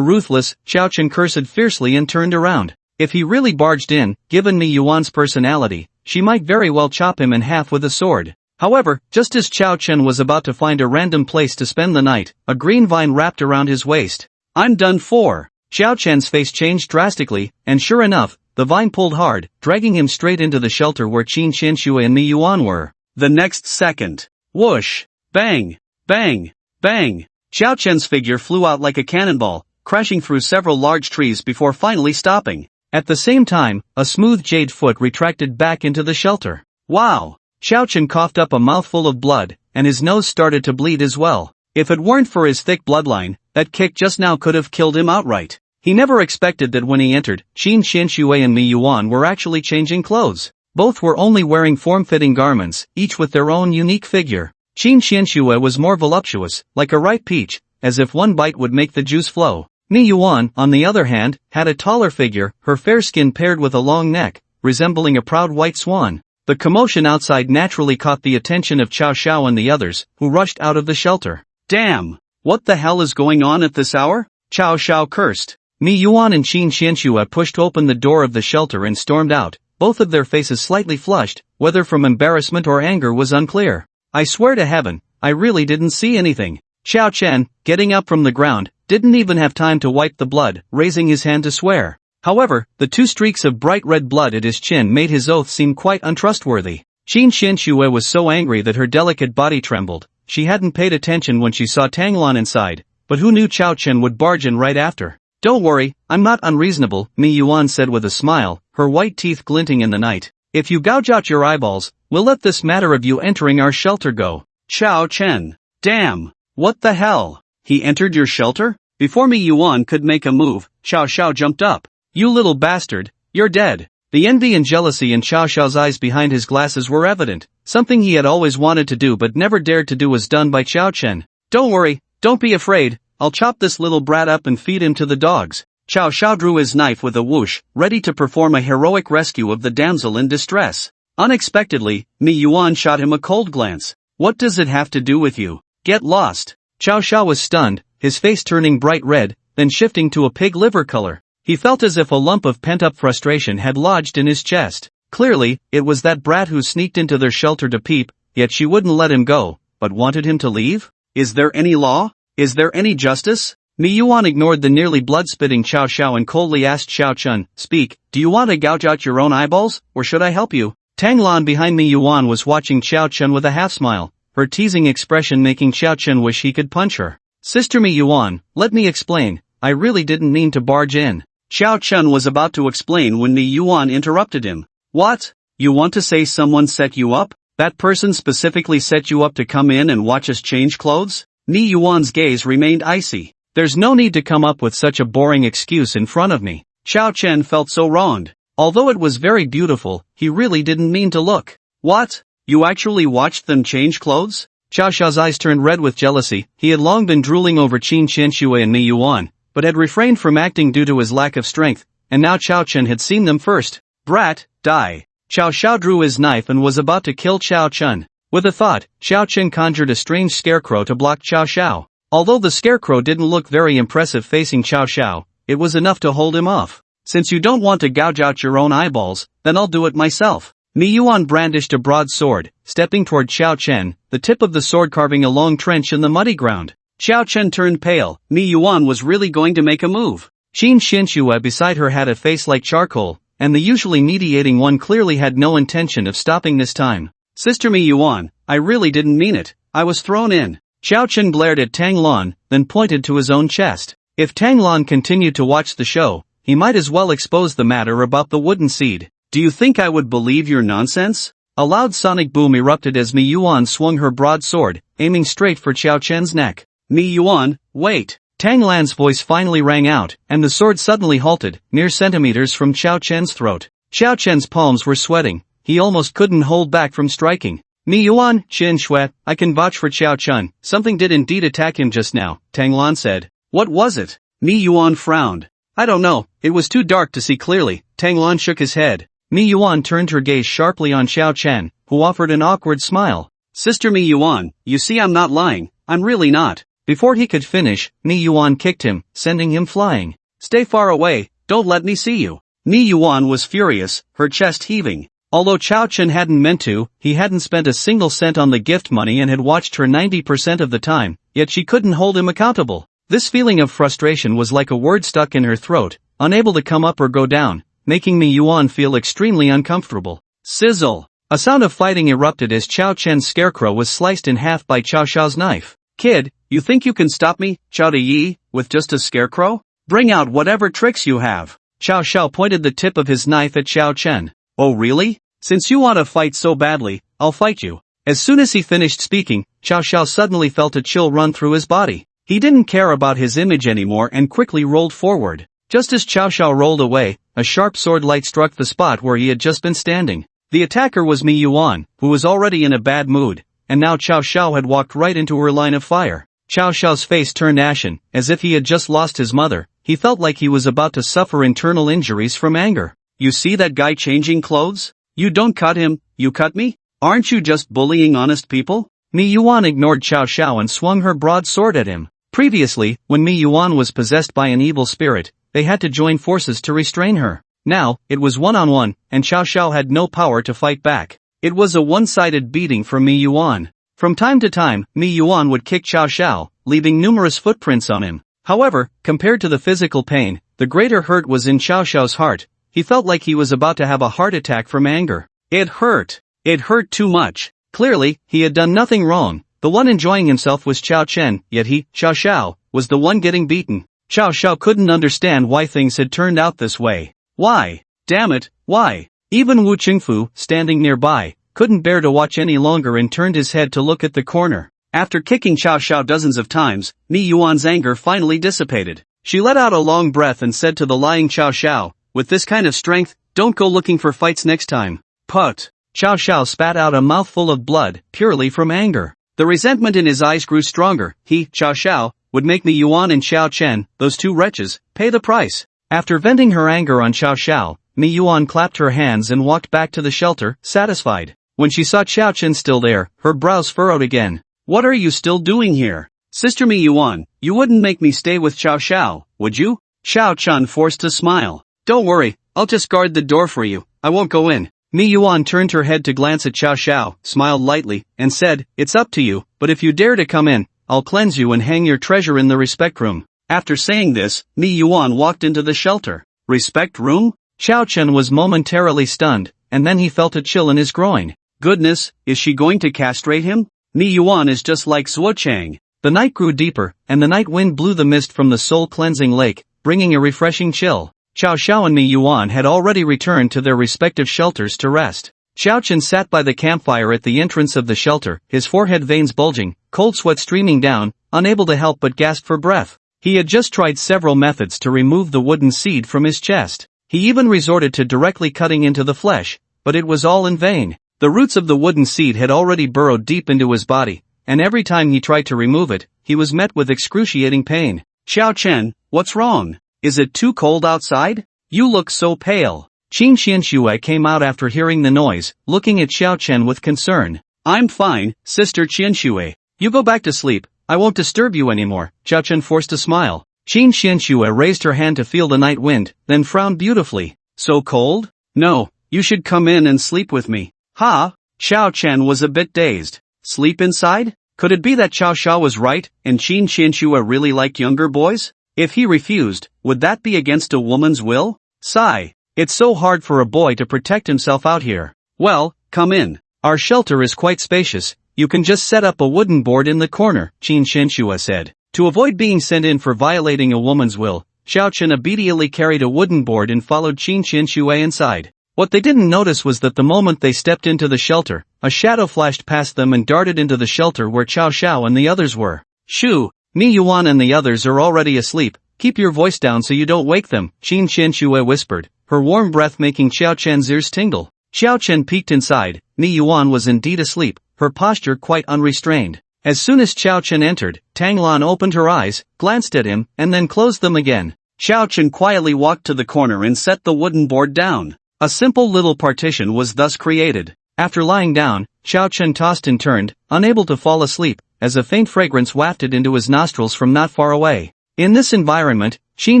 ruthless, Xiao Chen cursed fiercely and turned around. If he really barged in, given me Yuan's personality, she might very well chop him in half with a sword. However, just as Xiao Chen was about to find a random place to spend the night, a green vine wrapped around his waist. I'm done for. Xiao Chen's face changed drastically, and sure enough, the vine pulled hard, dragging him straight into the shelter where Qin Qianxue and Mi Yuan were. The next second. Whoosh! Bang! Bang! Bang! Xiao Chen's figure flew out like a cannonball, crashing through several large trees before finally stopping. At the same time, a smooth jade foot retracted back into the shelter. Wow! Xiao Chen coughed up a mouthful of blood, and his nose started to bleed as well. If it weren't for his thick bloodline, that kick just now could have killed him outright. He never expected that when he entered, Qin Qianxue and Mi Yuan were actually changing clothes. Both were only wearing form-fitting garments, each with their own unique figure. Qin Qianxue was more voluptuous, like a ripe peach, as if one bite would make the juice flow. Mi Yuan, on the other hand, had a taller figure, her fair skin paired with a long neck, resembling a proud white swan. The commotion outside naturally caught the attention of Xiao Xiao and the others, who rushed out of the shelter. Damn! What the hell is going on at this hour? Xiao Xiao cursed. Mi Yuan and Qin Qianxue pushed open the door of the shelter and stormed out, both of their faces slightly flushed, whether from embarrassment or anger was unclear. I swear to heaven, I really didn't see anything. Xiao Chen, getting up from the ground, didn't even have time to wipe the blood, raising his hand to swear. However, the two streaks of bright red blood at his chin made his oath seem quite untrustworthy. Qin Qianxue was so angry that her delicate body trembled. She hadn't paid attention when she saw Tang Lan inside, but who knew Xiao Chen would barge in right after? Don't worry, I'm not unreasonable, Mi Yuan said with a smile, her white teeth glinting in the night. If you gouge out your eyeballs, we'll let this matter of you entering our shelter go. Xiao Chen. Damn. What the hell? He entered your shelter? Before Mi Yuan could make a move, Xiao Xiao jumped up. You little bastard, you're dead. The envy and jealousy in Xiao Xiao's eyes behind his glasses were evident. Something he had always wanted to do but never dared to do was done by Xiao Chen. Don't worry, don't be afraid, I'll chop this little brat up and feed him to the dogs. Xiao Xiao drew his knife with a whoosh, ready to perform a heroic rescue of the damsel in distress. Unexpectedly, Mi Yuan shot him a cold glance. What does it have to do with you? Get lost. Xiao Xiao was stunned, his face turning bright red, then shifting to a pig liver color. He felt as if a lump of pent-up frustration had lodged in his chest. Clearly, it was that brat who sneaked into their shelter to peep, yet she wouldn't let him go, but wanted him to leave? Is there any law? Is there any justice? Mi Yuan ignored the nearly blood-spitting Xiao Xiao and coldly asked Xiao Chen, Speak, do you want to gouge out your own eyeballs, or should I help you? Tang Lan behind Mi Yuan was watching Xiao Chen with a half-smile, her teasing expression making Xiao Chen wish he could punch her. Sister Mi Yuan, let me explain, I really didn't mean to barge in. Xiao Chen was about to explain when Mi Yuan interrupted him. What? You want to say someone set you up? That person specifically set you up to come in and watch us change clothes? Mi Yuan's gaze remained icy. There's no need to come up with such a boring excuse in front of me. Xiao Chen felt so wronged. Although it was very beautiful, he really didn't mean to look. What? You actually watched them change clothes? Xiao Xiao's eyes turned red with jealousy. He had long been drooling over Qin Qianxue and Mi Yuan, but had refrained from acting due to his lack of strength, and now Xiao Chen had seen them first. Brat, die. Xiao Xiao drew his knife and was about to kill Xiao Chen. With a thought, Xiao Chen conjured a strange scarecrow to block Xiao Xiao. Although the scarecrow didn't look very impressive facing Xiao Xiao, it was enough to hold him off. Since you don't want to gouge out your own eyeballs, then I'll do it myself. Mi Yuan brandished a broad sword, stepping toward Xiao Chen, the tip of the sword carving a long trench in the muddy ground. Xiao Chen turned pale. Mi Yuan was really going to make a move. Qin Xianxue beside her had a face like charcoal, and the usually mediating one clearly had no intention of stopping this time. Sister Mi Yuan, I really didn't mean it. I was thrown in. Xiao Chen glared at Tang Lan, then pointed to his own chest. If Tang Lan continued to watch the show, he might as well expose the matter about the wooden seed. Do you think I would believe your nonsense? A loud sonic boom erupted as Mi Yuan swung her broadsword, aiming straight for Xiao Chen's neck. Mi Yuan, wait. Tang Lan's voice finally rang out, and the sword suddenly halted, mere centimeters from Xiao Chen's throat. Xiao Chen's palms were sweating. He almost couldn't hold back from striking. Mi Yuan, Qin Shui, I can vouch for Xiao Chen. Something did indeed attack him just now, Tang Lan said. What was it? Mi Yuan frowned. I don't know, it was too dark to see clearly. Tang Lan shook his head. Mi Yuan turned her gaze sharply on Xiao Chen, who offered an awkward smile. Sister Mi Yuan, you see I'm not lying, I'm really not. Before he could finish, Mi Yuan kicked him, sending him flying. Stay far away, don't let me see you. Mi Yuan was furious, her chest heaving. Although Xiao Chen hadn't meant to, he hadn't spent a single cent on the gift money and had watched her 90% of the time, yet she couldn't hold him accountable. This feeling of frustration was like a word stuck in her throat, unable to come up or go down, making Mi Yuan feel extremely uncomfortable. Sizzle! A sound of fighting erupted as Xiao Chen's scarecrow was sliced in half by Xiao Xiao's knife. Kid, you think you can stop me, Xiao Yi, with just a scarecrow? Bring out whatever tricks you have. Xiao Xiao pointed the tip of his knife at Xiao Chen. Oh really? Since you want to fight so badly, I'll fight you. As soon as he finished speaking, Xiao Xiao suddenly felt a chill run through his body. He didn't care about his image anymore and quickly rolled forward. Just as Xiao Xiao rolled away, a sharp sword light struck the spot where he had just been standing. The attacker was Mi Yuan, who was already in a bad mood, and now Xiao Xiao had walked right into her line of fire. Xiao Xiao's face turned ashen, as if he had just lost his mother. He felt like he was about to suffer internal injuries from anger. You see that guy changing clothes? You don't cut him, you cut me? Aren't you just bullying honest people? Mi Yuan ignored Xiao Xiao and swung her broadsword at him. Previously, when Mi Yuan was possessed by an evil spirit, they had to join forces to restrain her. Now, it was one-on-one, and Xiao Xiao had no power to fight back. It was a one-sided beating for Mi Yuan. From time to time, Mi Yuan would kick Xiao Xiao, leaving numerous footprints on him. However, compared to the physical pain, the greater hurt was in Xiao Xiao's heart. He felt like he was about to have a heart attack from anger. It hurt. It hurt too much. Clearly, he had done nothing wrong. The one enjoying himself was Xiao Chen, yet he, Xiao Xiao, was the one getting beaten. Xiao Xiao couldn't understand why things had turned out this way. Why? Damn it, why? Even Wu Qingfu, standing nearby, couldn't bear to watch any longer and turned his head to look at the corner. After kicking Xiao Xiao dozens of times, Mi Yuan's anger finally dissipated. She let out a long breath and said to the lying Xiao Xiao, with this kind of strength, don't go looking for fights next time. Put. Xiao Xiao spat out a mouthful of blood, purely from anger. The resentment in his eyes grew stronger. He, Xiao Xiao, would make Mi Yuan and Xiao Chen, those two wretches, pay the price. After venting her anger on Xiao Xiao, Mi Yuan clapped her hands and walked back to the shelter, satisfied. When she saw Xiao Chen still there, her brows furrowed again. What are you still doing here? Sister Mi Yuan, you wouldn't make me stay with Xiao Xiao, would you? Xiao Chen forced a smile. Don't worry, I'll just guard the door for you, I won't go in. Mi Yuan turned her head to glance at Xiao Xiao, smiled lightly, and said, it's up to you, but if you dare to come in, I'll cleanse you and hang your treasure in the respect room. After saying this, Mi Yuan walked into the shelter. Respect room? Xiao Chen was momentarily stunned, and then he felt a chill in his groin. Goodness, is she going to castrate him? Mi Yuan is just like Zuo Chang. The night grew deeper, and the night wind blew the mist from the soul-cleansing lake, bringing a refreshing chill. Xiao Xiao and Mi Yuan had already returned to their respective shelters to rest. Xiao Chen sat by the campfire at the entrance of the shelter, his forehead veins bulging, cold sweat streaming down, unable to help but gasp for breath. He had just tried several methods to remove the wooden seed from his chest. He even resorted to directly cutting into the flesh, but it was all in vain. The roots of the wooden seed had already burrowed deep into his body, and every time he tried to remove it, he was met with excruciating pain. Xiao Chen, what's wrong? Is it too cold outside? You look so pale. Qin Xianxue came out after hearing the noise, looking at Xiao Chen with concern. I'm fine, Sister Qianxue. You go back to sleep, I won't disturb you anymore. Xiao Chen forced a smile. Qin Xianxue raised her hand to feel the night wind, then frowned beautifully. So cold? No, you should come in and sleep with me. Ha! Xiao Chen was a bit dazed. Sleep inside? Could it be that Xiao Xiao was right, and Qin Qianxue really liked younger boys? If he refused, would that be against a woman's will? Sigh. It's so hard for a boy to protect himself out here. Well, come in. Our shelter is quite spacious. You can just set up a wooden board in the corner, Qin Qianxue said. To avoid being sent in for violating a woman's will, Xiao Chen obediently carried a wooden board and followed Qin Qianxue inside. What they didn't notice was that the moment they stepped into the shelter, a shadow flashed past them and darted into the shelter where Xiao Xiao and the others were. Shoo! Mi Yuan and the others are already asleep. Keep your voice down so you don't wake them, Qin Qianxue whispered, her warm breath making Xiao Chen's ears tingle. Xiao Chen peeked inside. Mi Yuan was indeed asleep, her posture quite unrestrained. As soon as Xiao Chen entered, Tang Lan opened her eyes, glanced at him, and then closed them again. Xiao Chen quietly walked to the corner and set the wooden board down. A simple little partition was thus created. After lying down, Xiao Chen tossed and turned, unable to fall asleep, as a faint fragrance wafted into his nostrils from not far away. In this environment, Qin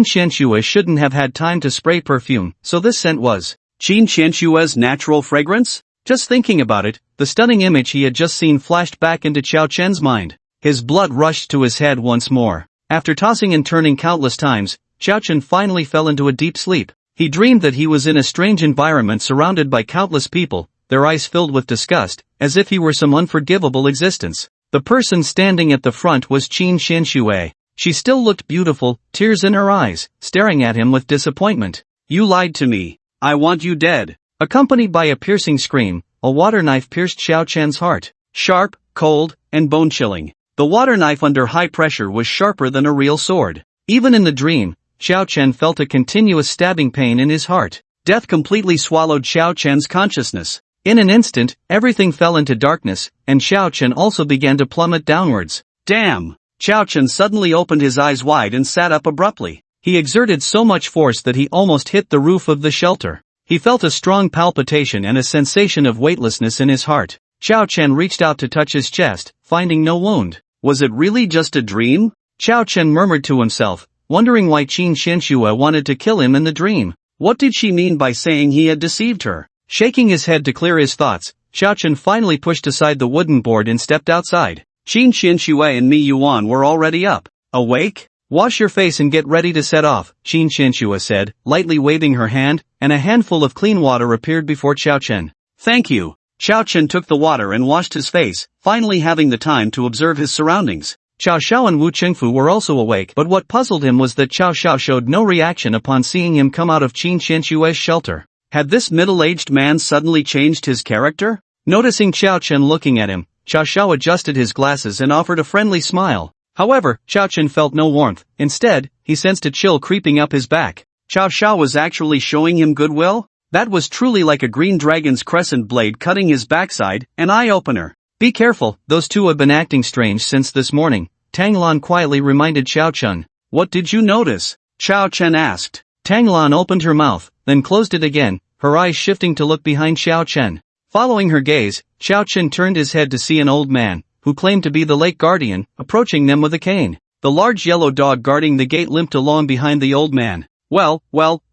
Qianxue shouldn't have had time to spray perfume, so this scent was Qin Qianxue's natural fragrance? Just thinking about it, the stunning image he had just seen flashed back into Xiao Chen's mind. His blood rushed to his head once more. After tossing and turning countless times, Xiao Chen finally fell into a deep sleep. He dreamed that he was in a strange environment surrounded by countless people, their eyes filled with disgust, as if he were some unforgivable existence. The person standing at the front was Qin Qianxue. She still looked beautiful, tears in her eyes, staring at him with disappointment. You lied to me. I want you dead. Accompanied by a piercing scream, a water knife pierced Xiao Chen's heart. Sharp, cold, and bone-chilling. The water knife under high pressure was sharper than a real sword. Even in the dream, Xiao Chen felt a continuous stabbing pain in his heart. Death completely swallowed Xiao Chen's consciousness. In an instant, everything fell into darkness, and Xiao Chen also began to plummet downwards. Damn! Xiao Chen suddenly opened his eyes wide and sat up abruptly. He exerted so much force that he almost hit the roof of the shelter. He felt a strong palpitation and a sensation of weightlessness in his heart. Xiao Chen reached out to touch his chest, finding no wound. Was it really just a dream? Xiao Chen murmured to himself, wondering why Qin Qianxue wanted to kill him in the dream. What did she mean by saying he had deceived her? Shaking his head to clear his thoughts, Xiao Chen finally pushed aside the wooden board and stepped outside. Qin Qianxue and Mi Yuan were already up. Awake? Wash your face and get ready to set off, Qin Qianxue said, lightly waving her hand, and a handful of clean water appeared before Xiao Chen. Thank you. Xiao Chen took the water and washed his face, finally having the time to observe his surroundings. Xiao Xiao and Wu Chengfu were also awake, but what puzzled him was that Xiao Xiao showed no reaction upon seeing him come out of Qin Qianxue's shelter. Had this middle-aged man suddenly changed his character? Noticing Xiao Chen looking at him, Xiao Xiao adjusted his glasses and offered a friendly smile. However, Xiao Chen felt no warmth. Instead, he sensed a chill creeping up his back. Xiao Xiao was actually showing him goodwill? That was truly like a green dragon's crescent blade cutting his backside, an eye-opener. Be careful, those two have been acting strange since this morning, Tang Lan quietly reminded Xiao Chen. What did you notice? Xiao Chen asked. Tang Lan opened her mouth, then closed it again, her eyes shifting to look behind Xiao Chen. Following her gaze, Xiao Chen turned his head to see an old man, who claimed to be the lake guardian, approaching them with a cane. The large yellow dog guarding the gate limped along behind the old man. Well,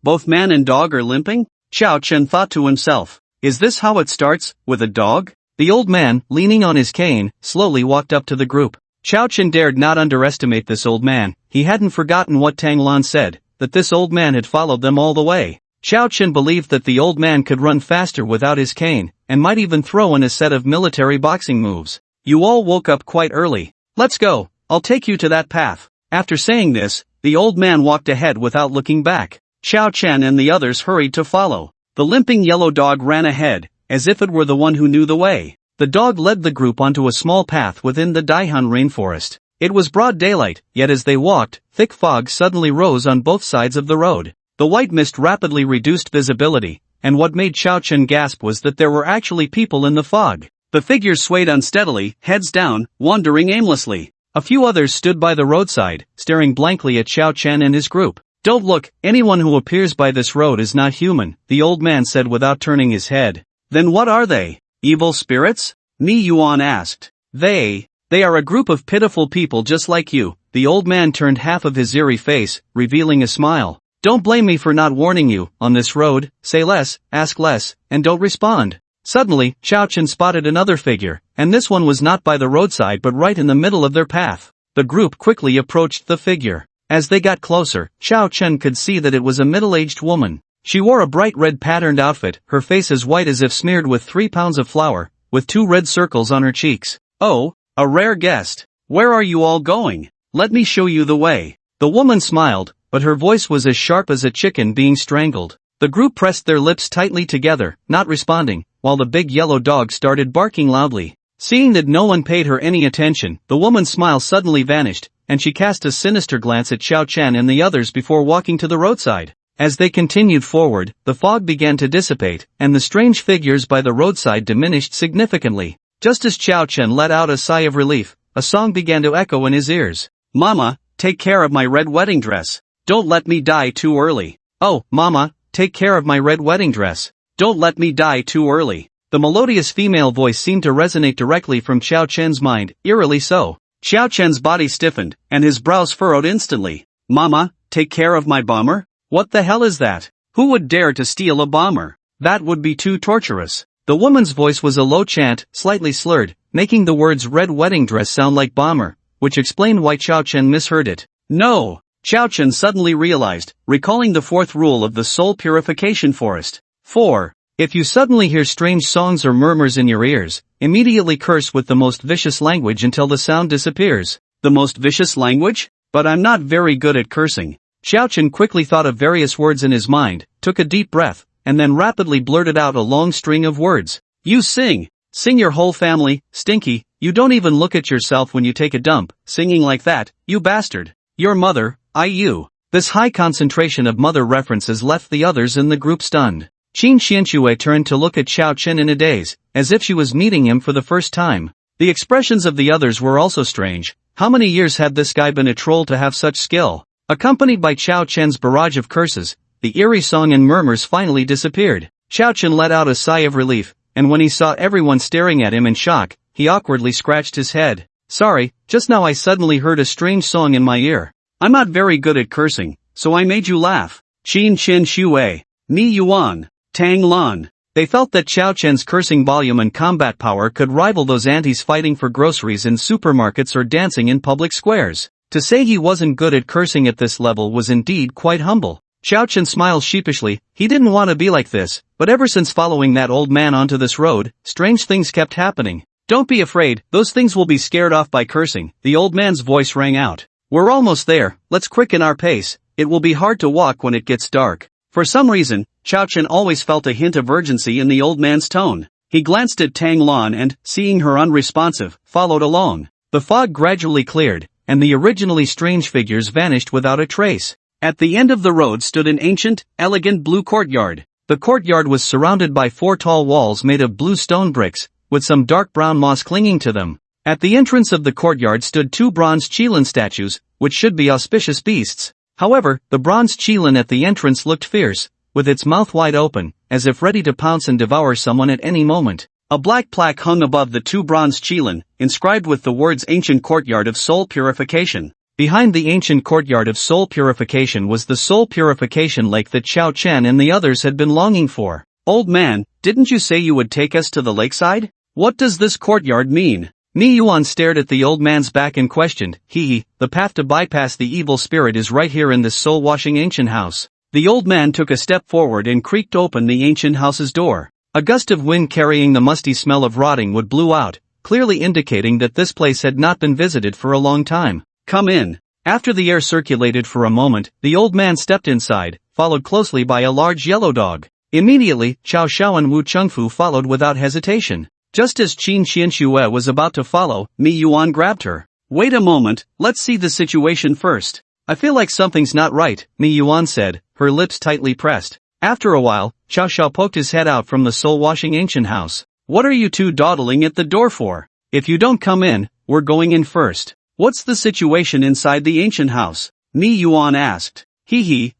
both man and dog are limping? Xiao Chen thought to himself. Is this how it starts, with a dog? The old man, leaning on his cane, slowly walked up to the group. Xiao Chen dared not underestimate this old man. He hadn't forgotten what Tang Lan said, that this old man had followed them all the way. Xiao Chen believed that the old man could run faster without his cane, and might even throw in a set of military boxing moves. You all woke up quite early. Let's go, I'll take you to that path. After saying this, the old man walked ahead without looking back. Xiao Chen and the others hurried to follow. The limping yellow dog ran ahead, as if it were the one who knew the way. The dog led the group onto a small path within the Daihan rainforest. It was broad daylight, yet as they walked, thick fog suddenly rose on both sides of the road. The white mist rapidly reduced visibility, and what made Xiao Chen gasp was that there were actually people in the fog. The figures swayed unsteadily, heads down, wandering aimlessly. A few others stood by the roadside, staring blankly at Xiao Chen and his group. Don't look, anyone who appears by this road is not human, the old man said without turning his head. Then what are they? Evil spirits? Mi Yuan asked. They are a group of pitiful people just like you. The old man turned half of his eerie face, revealing a smile. Don't blame me for not warning you. On this road, say less, ask less, and don't respond. Suddenly, Chao Chen spotted another figure, and this one was not by the roadside but right in the middle of their path. The group quickly approached the figure. As they got closer, Chao Chen could see that it was a middle-aged woman. She wore a bright red patterned outfit, her face as white as if smeared with 3 pounds of flour, with 2 red circles on her cheeks. "Oh, a rare guest. Where are you all going? Let me show you the way." The woman smiled, but her voice was as sharp as a chicken being strangled. The group pressed their lips tightly together, not responding, while the big yellow dog started barking loudly. Seeing that no one paid her any attention, the woman's smile suddenly vanished, and she cast a sinister glance at Chao Chen and the others before walking to the roadside. As they continued forward, the fog began to dissipate, and the strange figures by the roadside diminished significantly. Just as Chao Chen let out a sigh of relief, a song began to echo in his ears. "Mama, take care of my red wedding dress. Don't let me die too early." "Oh, Mama, take care of my red wedding dress. Don't let me die too early." The melodious female voice seemed to resonate directly from Chao Chen's mind, eerily so. Chao Chen's body stiffened, and his brows furrowed instantly. "Mama, take care of my bomber? What the hell is that? Who would dare to steal a bomber? That would be too torturous." The woman's voice was a low chant, slightly slurred, making the words red wedding dress sound like bomber, which explained why Chao Chen misheard it. "No!" Chao Chen suddenly realized, recalling the 4th rule of the soul purification forest. 4. If you suddenly hear strange songs or murmurs in your ears, immediately curse with the most vicious language until the sound disappears. The most vicious language? But I'm not very good at cursing. Chao Chen quickly thought of various words in his mind, took a deep breath, and then rapidly blurted out a long string of words. "You sing! Sing your whole family, stinky, you don't even look at yourself when you take a dump, singing like that, you bastard! Your mother, you." This high concentration of mother references left the others in the group stunned. Qin Xianxue turned to look at Chao Chen in a daze, as if she was meeting him for the first time. The expressions of the others were also strange. How many years had this guy been a troll to have such skill? Accompanied by Chao Chen's barrage of curses, the eerie song and murmurs finally disappeared. Chao Chen let out a sigh of relief, and when he saw everyone staring at him in shock, he awkwardly scratched his head. "Sorry, just now I suddenly heard a strange song in my ear. I'm not very good at cursing, so I made you laugh." Qin Xianxue, Ni Yuan, Tang Lan. They felt that Chao Chen's cursing volume and combat power could rival those aunties fighting for groceries in supermarkets or dancing in public squares. To say he wasn't good at cursing at this level was indeed quite humble. Chao Chen smiled sheepishly. He didn't want to be like this, but ever since following that old man onto this road, strange things kept happening. "Don't be afraid, those things will be scared off by cursing," the old man's voice rang out. "We're almost there, let's quicken our pace, it will be hard to walk when it gets dark." For some reason, Chao Chen always felt a hint of urgency in the old man's tone. He glanced at Tang Lan and, seeing her unresponsive, followed along. The fog gradually cleared, and the originally strange figures vanished without a trace. At the end of the road stood an ancient, elegant blue courtyard. The courtyard was surrounded by 4 tall walls made of blue stone bricks, with some dark brown moss clinging to them. At the entrance of the courtyard stood 2 bronze qilin statues, which should be auspicious beasts. However, the bronze qilin at the entrance looked fierce, with its mouth wide open, as if ready to pounce and devour someone at any moment. A black plaque hung above the 2 bronze qilin, inscribed with the words Ancient Courtyard of Soul Purification. Behind the Ancient Courtyard of Soul Purification was the Soul Purification Lake that Chao Chen and the others had been longing for. "Old man, didn't you say you would take us to the lakeside? What does this courtyard mean?" Ni Yuan stared at the old man's back and questioned. The path to bypass the evil spirit is right here in this soul-washing ancient house." The old man took a step forward and creaked open the ancient house's door. A gust of wind carrying the musty smell of rotting wood blew out, clearly indicating that this place had not been visited for a long time. "Come in." After the air circulated for a moment, the old man stepped inside, followed closely by a large yellow dog. Immediately, Chao Xiao and Wu Chengfu followed without hesitation. Just as Qin Xianxue was about to follow, Mi Yuan grabbed her. "Wait a moment, let's see the situation first." "I feel like something's not right," Mi Yuan said, her lips tightly pressed. After a while, Chao Xiao poked his head out from the soul-washing ancient house. "What are you two dawdling at the door for? If you don't come in, we're going in first." "What's the situation inside the ancient house?" Mi Yuan asked.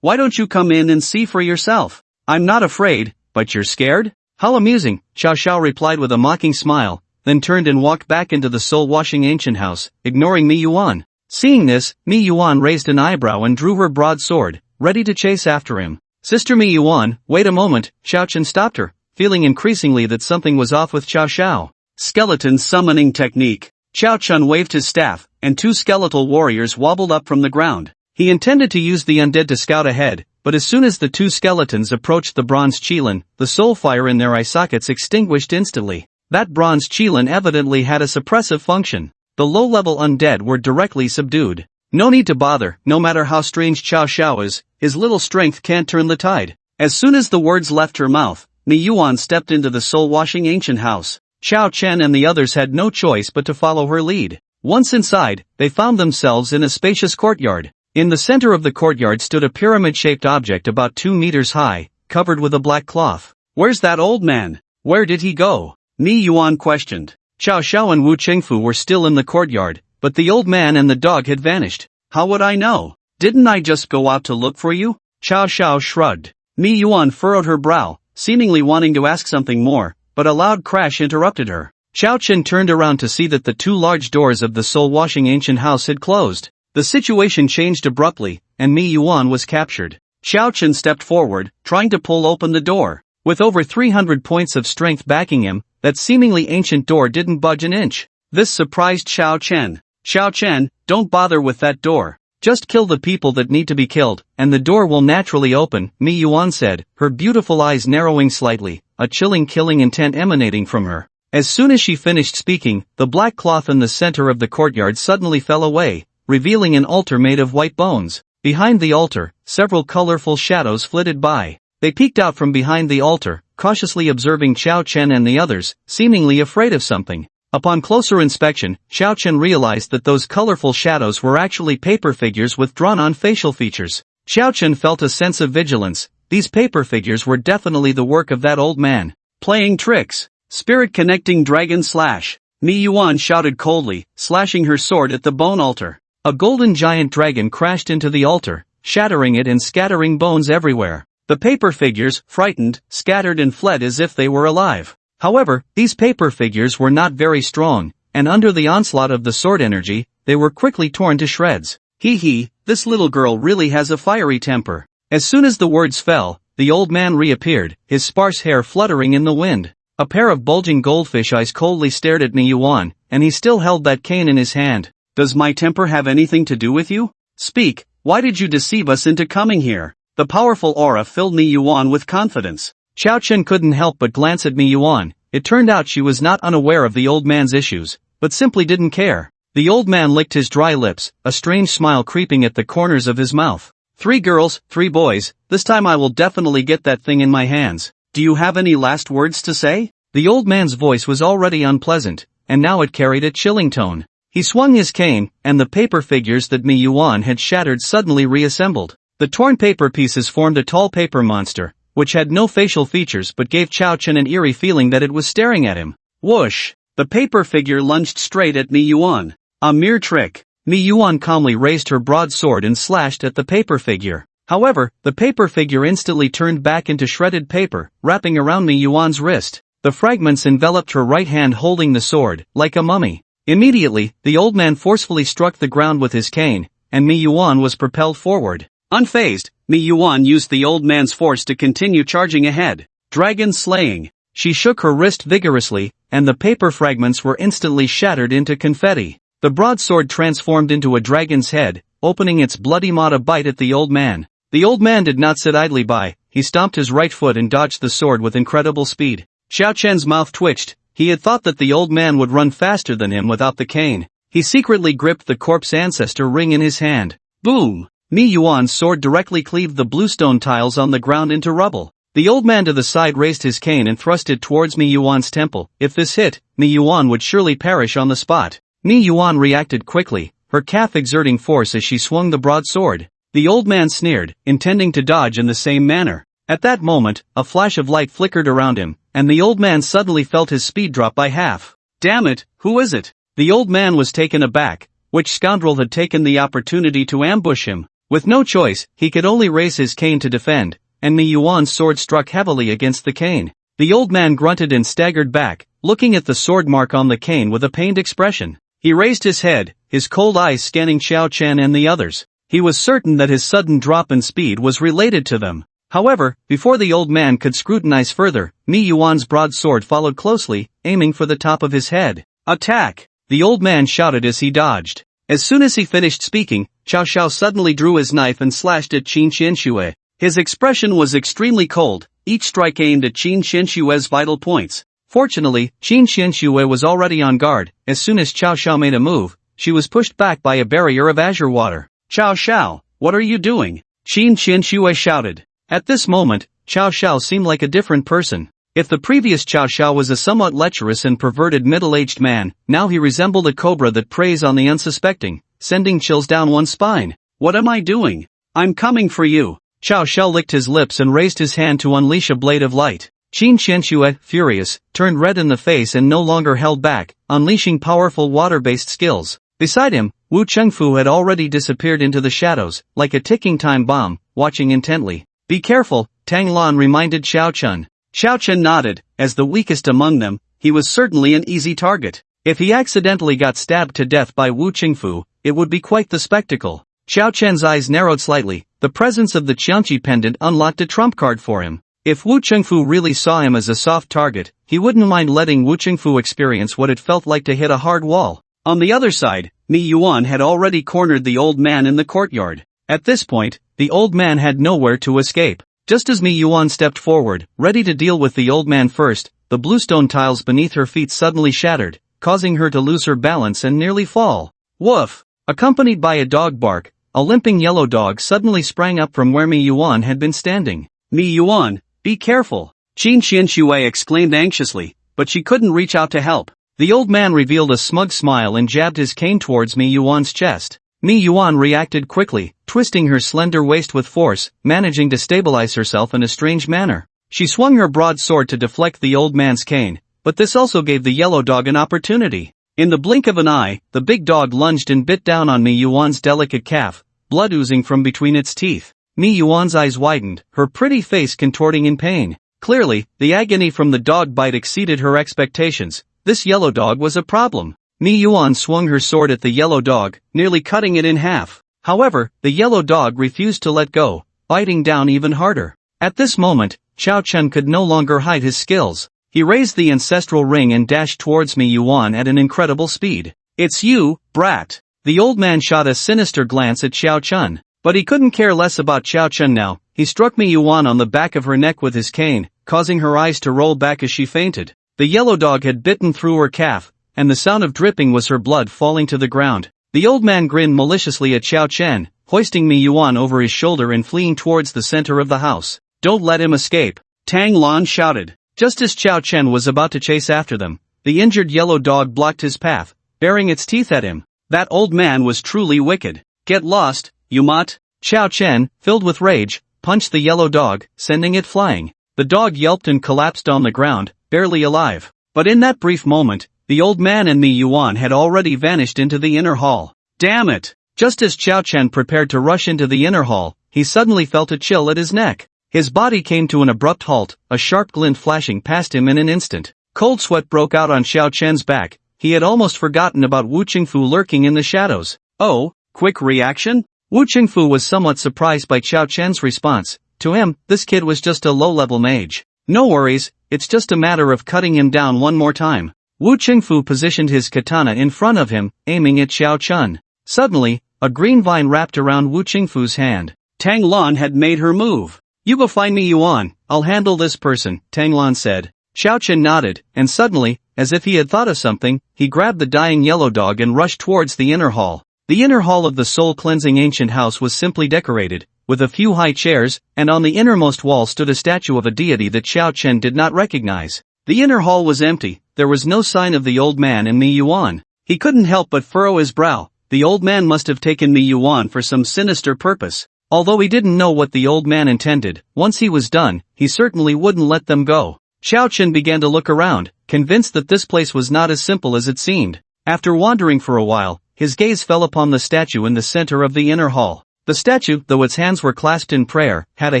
Why don't you come in and see for yourself?" "I'm not afraid, but you're scared?" "How amusing," Chao Xiao replied with a mocking smile, then turned and walked back into the soul-washing ancient house, ignoring Mi Yuan. Seeing this, Mi Yuan raised an eyebrow and drew her broad sword, ready to chase after him. "Sister Mi Yuan, wait a moment," Xiao Chen stopped her, feeling increasingly that something was off with Xiao Xiao. Skeleton summoning technique. Xiao Chun waved his staff, and two skeletal warriors wobbled up from the ground. He intended to use the undead to scout ahead, but as soon as the two skeletons approached the bronze qilin, the soul fire in their eye sockets extinguished instantly. That bronze qilin evidently had a suppressive function. The low-level undead were directly subdued. No need to bother, no matter how strange Xiao Xiao is, his little strength can't turn the tide. As soon as the words left her mouth, Mi Yuan stepped into the soul-washing ancient house. Xiao Chen and the others had no choice but to follow her lead. Once inside, they found themselves in a spacious courtyard. In the center of the courtyard stood a pyramid-shaped object about 2 meters high, covered with a black cloth. "Where's that old man? Where did he go?" Mi Yuan questioned. Xiao Xiao and Wu Chengfu were still in the courtyard, but the old man and the dog had vanished. "How would I know? Didn't I just go out to look for you?" Xiao Xiao shrugged. Mi Yuan furrowed her brow, seemingly wanting to ask something more, but a loud crash interrupted her. Xiao Chen turned around to see that the two large doors of the soul-washing ancient house had closed. The situation changed abruptly, and Mi Yuan was captured. Xiao Chen stepped forward, trying to pull open the door. With over 300 points of strength backing him, that seemingly ancient door didn't budge an inch. This surprised Xiao Chen. "Xiao Chen, don't bother with that door. Just kill the people that need to be killed, and the door will naturally open," Mi Yuan said, her beautiful eyes narrowing slightly, a chilling killing intent emanating from her. As soon as she finished speaking, the black cloth in the center of the courtyard suddenly fell away, revealing an altar made of white bones. Behind the altar, several colorful shadows flitted by. They peeked out from behind the altar, cautiously observing Xiao Chen and the others, seemingly afraid of something. Upon closer inspection, Xiao Chen realized that those colorful shadows were actually paper figures with drawn-on facial features. Xiao Chen felt a sense of vigilance. These paper figures were definitely the work of that old man. "Playing tricks. Spirit connecting dragon slash." Mi Yuan shouted coldly, slashing her sword at the bone altar. A golden giant dragon crashed into the altar, shattering it and scattering bones everywhere. The paper figures, frightened, scattered and fled as if they were alive. However, these paper figures were not very strong, and under the onslaught of the sword energy, they were quickly torn to shreds. "Hee, this little girl really has a fiery temper." As soon as the words fell, the old man reappeared, his sparse hair fluttering in the wind. A pair of bulging goldfish eyes coldly stared at Mi Yuan, and he still held that cane in his hand. "Does my temper have anything to do with you? Speak, why did you deceive us into coming here?" The powerful aura filled Mi Yuan with confidence. Xiao Chen couldn't help but glance at Mi Yuan. It turned out she was not unaware of the old man's issues, but simply didn't care. The old man licked his dry lips, a strange smile creeping at the corners of his mouth. 3 girls, 3 boys, this time I will definitely get that thing in my hands. Do you have any last words to say?" The old man's voice was already unpleasant, and now it carried a chilling tone. He swung his cane, and the paper figures that Mi Yuan had shattered suddenly reassembled. The torn paper pieces formed a tall paper monster, which had no facial features but gave Xiao Chen an eerie feeling that it was staring at him. Whoosh! The paper figure lunged straight at Mi Yuan. A mere trick. Mi Yuan calmly raised her broadsword and slashed at the paper figure. However, the paper figure instantly turned back into shredded paper, wrapping around Mi Yuan's wrist. The fragments enveloped her right hand holding the sword, like a mummy. Immediately, the old man forcefully struck the ground with his cane, and Mi Yuan was propelled forward. Unfazed, Mi Yuan used the old man's force to continue charging ahead. Dragon slaying. She shook her wrist vigorously, and the paper fragments were instantly shattered into confetti. The broadsword transformed into a dragon's head, opening its bloody maw to bite at the old man. The old man did not sit idly by. He stomped his right foot and dodged the sword with incredible speed. Xiao Chen's mouth twitched. He had thought that the old man would run faster than him without the cane. He secretly gripped the corpse ancestor ring in his hand. Boom! Mi Yuan's sword directly cleaved the bluestone tiles on the ground into rubble. The old man to the side raised his cane and thrust it towards Mi Yuan's temple. If this hit, Mi Yuan would surely perish on the spot. Mi Yuan reacted quickly, her calf exerting force as she swung the broadsword. The old man sneered, intending to dodge in the same manner. At that moment, a flash of light flickered around him, and the old man suddenly felt his speed drop by half. Damn it, who is it? The old man was taken aback. Which scoundrel had taken the opportunity to ambush him? With no choice, he could only raise his cane to defend, and Mi Yuan's sword struck heavily against the cane. The old man grunted and staggered back, looking at the sword mark on the cane with a pained expression. He raised his head, his cold eyes scanning Xiao Chen and the others. He was certain that his sudden drop in speed was related to them. However, before the old man could scrutinize further, Mi Yuan's broadsword followed closely, aiming for the top of his head. "Attack!" the old man shouted as he dodged. As soon as he finished speaking, Cao Xiao suddenly drew his knife and slashed at Qin Xianxue. His expression was extremely cold, each strike aimed at Qin Xianxue's vital points. Fortunately, Qin Xianxue was already on guard. As soon as Cao Xiao made a move, she was pushed back by a barrier of azure water. "Cao Xiao, what are you doing?" Qin Xianxue shouted. At this moment, Cao Xiao seemed like a different person. If the previous Cao Xiao was a somewhat lecherous and perverted middle-aged man, now he resembled a cobra that preys on the unsuspecting, sending chills down one's spine. "What am I doing? I'm coming for you." Cao Xiao licked his lips and raised his hand to unleash a blade of light. Qin Xianxue, furious, turned red in the face and no longer held back, unleashing powerful water-based skills. Beside him, Wu Chengfu had already disappeared into the shadows, like a ticking time bomb, watching intently. "Be careful," Tang Lan reminded Xiao Chun. Xiao Chun nodded. As the weakest among them, he was certainly an easy target. If he accidentally got stabbed to death by Wu Chengfu, it would be quite the spectacle. Xiao Chen's eyes narrowed slightly. The presence of the Qiangqi pendant unlocked a trump card for him. If Wu Chengfu really saw him as a soft target, he wouldn't mind letting Wu Chengfu experience what it felt like to hit a hard wall. On the other side, Mi Yuan had already cornered the old man in the courtyard. At this point, the old man had nowhere to escape. Just as Mi Yuan stepped forward, ready to deal with the old man first, the bluestone tiles beneath her feet suddenly shattered, causing her to lose her balance and nearly fall. Woof! Accompanied by a dog bark, a limping yellow dog suddenly sprang up from where Mi Yuan had been standing. "Mi Yuan, be careful!" Qin Xianxue exclaimed anxiously, but she couldn't reach out to help. The old man revealed a smug smile and jabbed his cane towards Mi Yuan's chest. Mi Yuan reacted quickly, twisting her slender waist with force, managing to stabilize herself in a strange manner. She swung her broadsword to deflect the old man's cane, but this also gave the yellow dog an opportunity. In the blink of an eye, the big dog lunged and bit down on Mi Yuan's delicate calf, blood oozing from between its teeth. Mi Yuan's eyes widened, her pretty face contorting in pain. Clearly, the agony from the dog bite exceeded her expectations. This yellow dog was a problem. Mi Yuan swung her sword at the yellow dog, nearly cutting it in half. However, the yellow dog refused to let go, biting down even harder. At this moment, Xiao Chun could no longer hide his skills. He raised the ancestral ring and dashed towards Mi Yuan at an incredible speed. "It's you, brat!" The old man shot a sinister glance at Xiao Chun. But he couldn't care less about Xiao Chun now. He struck Mi Yuan on the back of her neck with his cane, causing her eyes to roll back as she fainted. The yellow dog had bitten through her calf, and the sound of dripping was her blood falling to the ground. The old man grinned maliciously at Xiao Chen, hoisting Mi Yuan over his shoulder and fleeing towards the center of the house. "Don't let him escape!" Tang Lan shouted. Just as Xiao Chen was about to chase after them, the injured yellow dog blocked his path, baring its teeth at him. That old man was truly wicked. "Get lost, you mutt!" Xiao Chen, filled with rage, punched the yellow dog, sending it flying. The dog yelped and collapsed on the ground, barely alive. But in that brief moment, the old man and Mi Yuan had already vanished into the inner hall. Damn it! Just as Xiao Chen prepared to rush into the inner hall, he suddenly felt a chill at his neck. His body came to an abrupt halt, a sharp glint flashing past him in an instant. Cold sweat broke out on Xiao Chen's back. He had almost forgotten about Wu Chengfu lurking in the shadows. "Oh, quick reaction?" Wu Chengfu was somewhat surprised by Xiao Chen's response. To him, this kid was just a low-level mage. "No worries, it's just a matter of cutting him down one more time." Wu Chengfu positioned his katana in front of him, aiming at Xiao Chun. Suddenly, a green vine wrapped around Wu Chengfu's hand. Tang Lan had made her move. "You go find Mi Yuan, I'll handle this person," Tang Lan said. Xiao Chen nodded, and suddenly, as if he had thought of something, he grabbed the dying yellow dog and rushed towards the inner hall. The inner hall of the soul-cleansing ancient house was simply decorated, with a few high chairs, and on the innermost wall stood a statue of a deity that Xiao Chen did not recognize. The inner hall was empty, there was no sign of the old man and Mi Yuan. He couldn't help but furrow his brow. The old man must have taken Mi Yuan for some sinister purpose. Although he didn't know what the old man intended, once he was done, he certainly wouldn't let them go. Xiao Chen began to look around, convinced that this place was not as simple as it seemed. After wandering for a while, his gaze fell upon the statue in the center of the inner hall. The statue, though its hands were clasped in prayer, had a